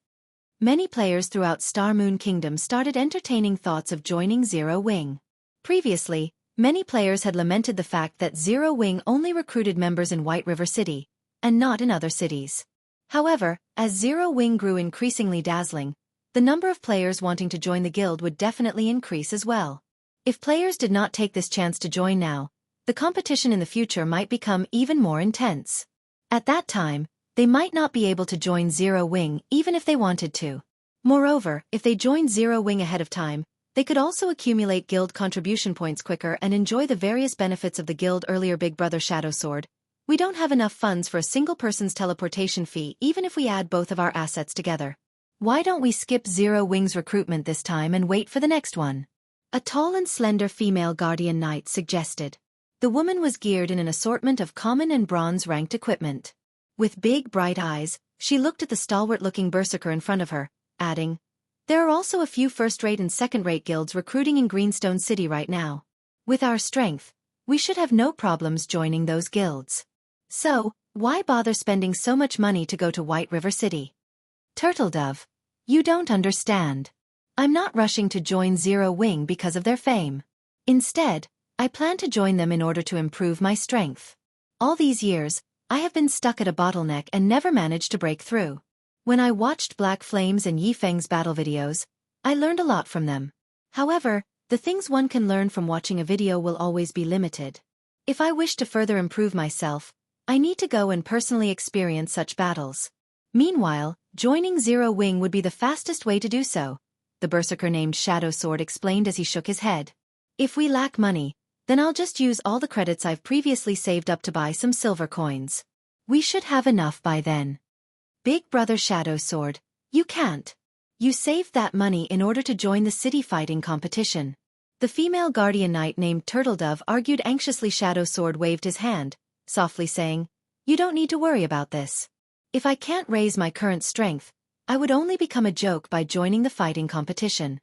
Many players throughout Star Moon Kingdom started entertaining thoughts of joining Zero Wing. Previously, many players had lamented the fact that Zero Wing only recruited members in White River City, and not in other cities. However, as Zero Wing grew increasingly dazzling, the number of players wanting to join the guild would definitely increase as well. If players did not take this chance to join now, the competition in the future might become even more intense. At that time, they might not be able to join Zero Wing even if they wanted to. Moreover, if they joined Zero Wing ahead of time, they could also accumulate guild contribution points quicker and enjoy the various benefits of the guild earlier. Big Brother Shadow Sword, we don't have enough funds for a single person's teleportation fee even if we add both of our assets together. Why don't we skip Zero Wing's recruitment this time and wait for the next one? A tall and slender female guardian knight suggested. The woman was geared in an assortment of common and bronze-ranked equipment. With big, bright eyes, she looked at the stalwart-looking berserker in front of her, adding, "There are also a few first-rate and second-rate guilds recruiting in Greenstone City right now. With our strength, we should have no problems joining those guilds. So, why bother spending so much money to go to White River City?" Turtledove, you don't understand. I'm not rushing to join Zero Wing because of their fame. Instead, I plan to join them in order to improve my strength. All these years, I have been stuck at a bottleneck and never managed to break through. When I watched Black Flame's and Yifeng's battle videos, I learned a lot from them. However, the things one can learn from watching a video will always be limited. If I wish to further improve myself, I need to go and personally experience such battles. Meanwhile, joining Zero Wing would be the fastest way to do so, the berserker named Shadow Sword explained as he shook his head. If we lack money, then I'll just use all the credits I've previously saved up to buy some silver coins. We should have enough by then. Big Brother Shadow Sword, you can't. You saved that money in order to join the city fighting competition. The female guardian knight named Turtledove argued anxiously. Shadow Sword waved his hand, softly saying, "You don't need to worry about this. If I can't raise my current strength, I would only become a joke by joining the fighting competition."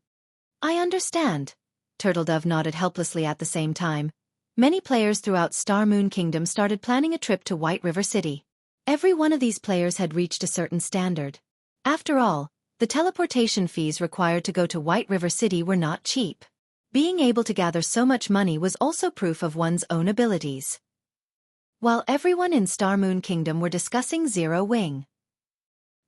I understand. Turtledove nodded helplessly. At the same time, many players throughout Star Moon Kingdom started planning a trip to White River City. Every one of these players had reached a certain standard. After all, the teleportation fees required to go to White River City were not cheap. Being able to gather so much money was also proof of one's own abilities. While everyone in Star Moon Kingdom were discussing Zero Wing,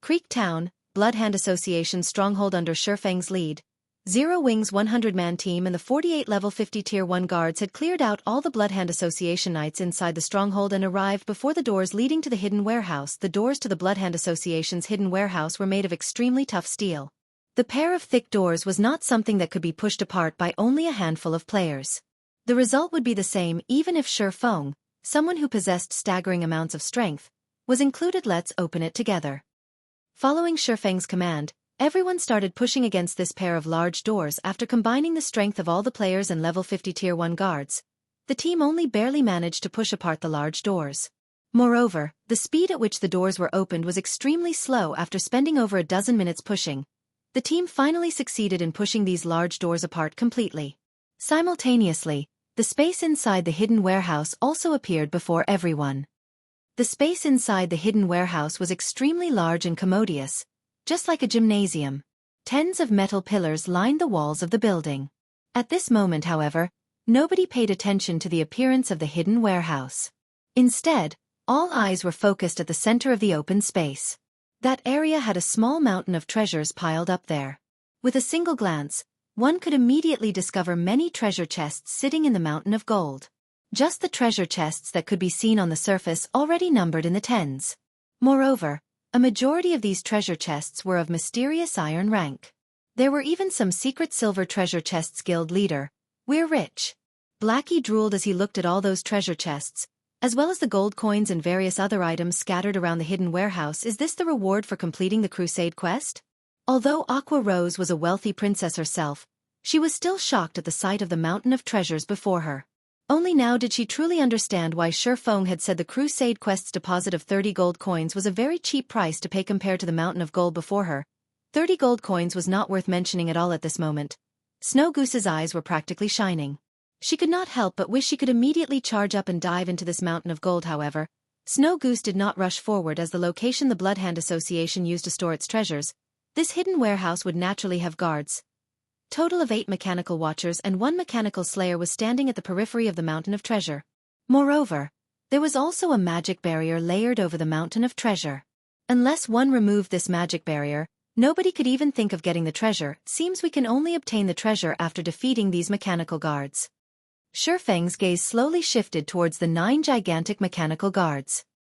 Creek Town, Bloodhand Association stronghold under Shifeng's lead, Zero Wing's 100-man team and the 48 level 50 tier 1 guards had cleared out all the Bloodhand Association knights inside the stronghold and arrived before the doors leading to the hidden warehouse. The doors to the Bloodhand Association's hidden warehouse were made of extremely tough steel. The pair of thick doors was not something that could be pushed apart by only a handful of players. The result would be the same even if Shifeng, someone who possessed staggering amounts of strength, was included. Let's open it together. Following Shifeng's command, everyone started pushing against this pair of large doors. After combining the strength of all the players and level 50 tier 1 guards, the team only barely managed to push apart the large doors. Moreover, the speed at which the doors were opened was extremely slow. After spending over a dozen minutes pushing, the team finally succeeded in pushing these large doors apart completely. Simultaneously, the space inside the hidden warehouse also appeared before everyone. The space inside the hidden warehouse was extremely large and commodious, just like a gymnasium. Tens of metal pillars lined the walls of the building. At this moment, however, nobody paid attention to the appearance of the hidden warehouse. Instead, all eyes were focused at the center of the open space. That area had a small mountain of treasures piled up there. With a single glance, one could immediately discover many treasure chests sitting in the mountain of gold. Just the treasure chests that could be seen on the surface already numbered in the tens. Moreover, a majority of these treasure chests were of mysterious iron rank. There were even some secret silver treasure chests. Guild leader, we're rich. Blackie drooled as he looked at all those treasure chests, as well as the gold coins and various other items scattered around the hidden warehouse. Is this the reward for completing the Crusade quest? Although Aqua Rose was a wealthy princess herself, she was still shocked at the sight of the mountain of treasures before her. Only now did she truly understand why Feng had said the Crusade Quest's deposit of 30 gold coins was a very cheap price to pay compared to the mountain of gold before her. 30 gold coins was not worth mentioning at all at this moment. Snow Goose's eyes were practically shining. She could not help but wish she could immediately charge up and dive into this mountain of gold. However, Snow Goose did not rush forward as the location the Bloodhand Association used to store its treasures. This hidden warehouse would naturally have guards. Total of 8 mechanical watchers and 1 mechanical slayer was standing at the periphery of the mountain of treasure. Moreover, there was also a magic barrier layered over the mountain of treasure. Unless one removed this magic barrier, nobody could even think of getting the treasure. Seems we can only obtain the treasure after defeating these mechanical guards. Feng's gaze slowly shifted towards the 9 gigantic mechanical guards.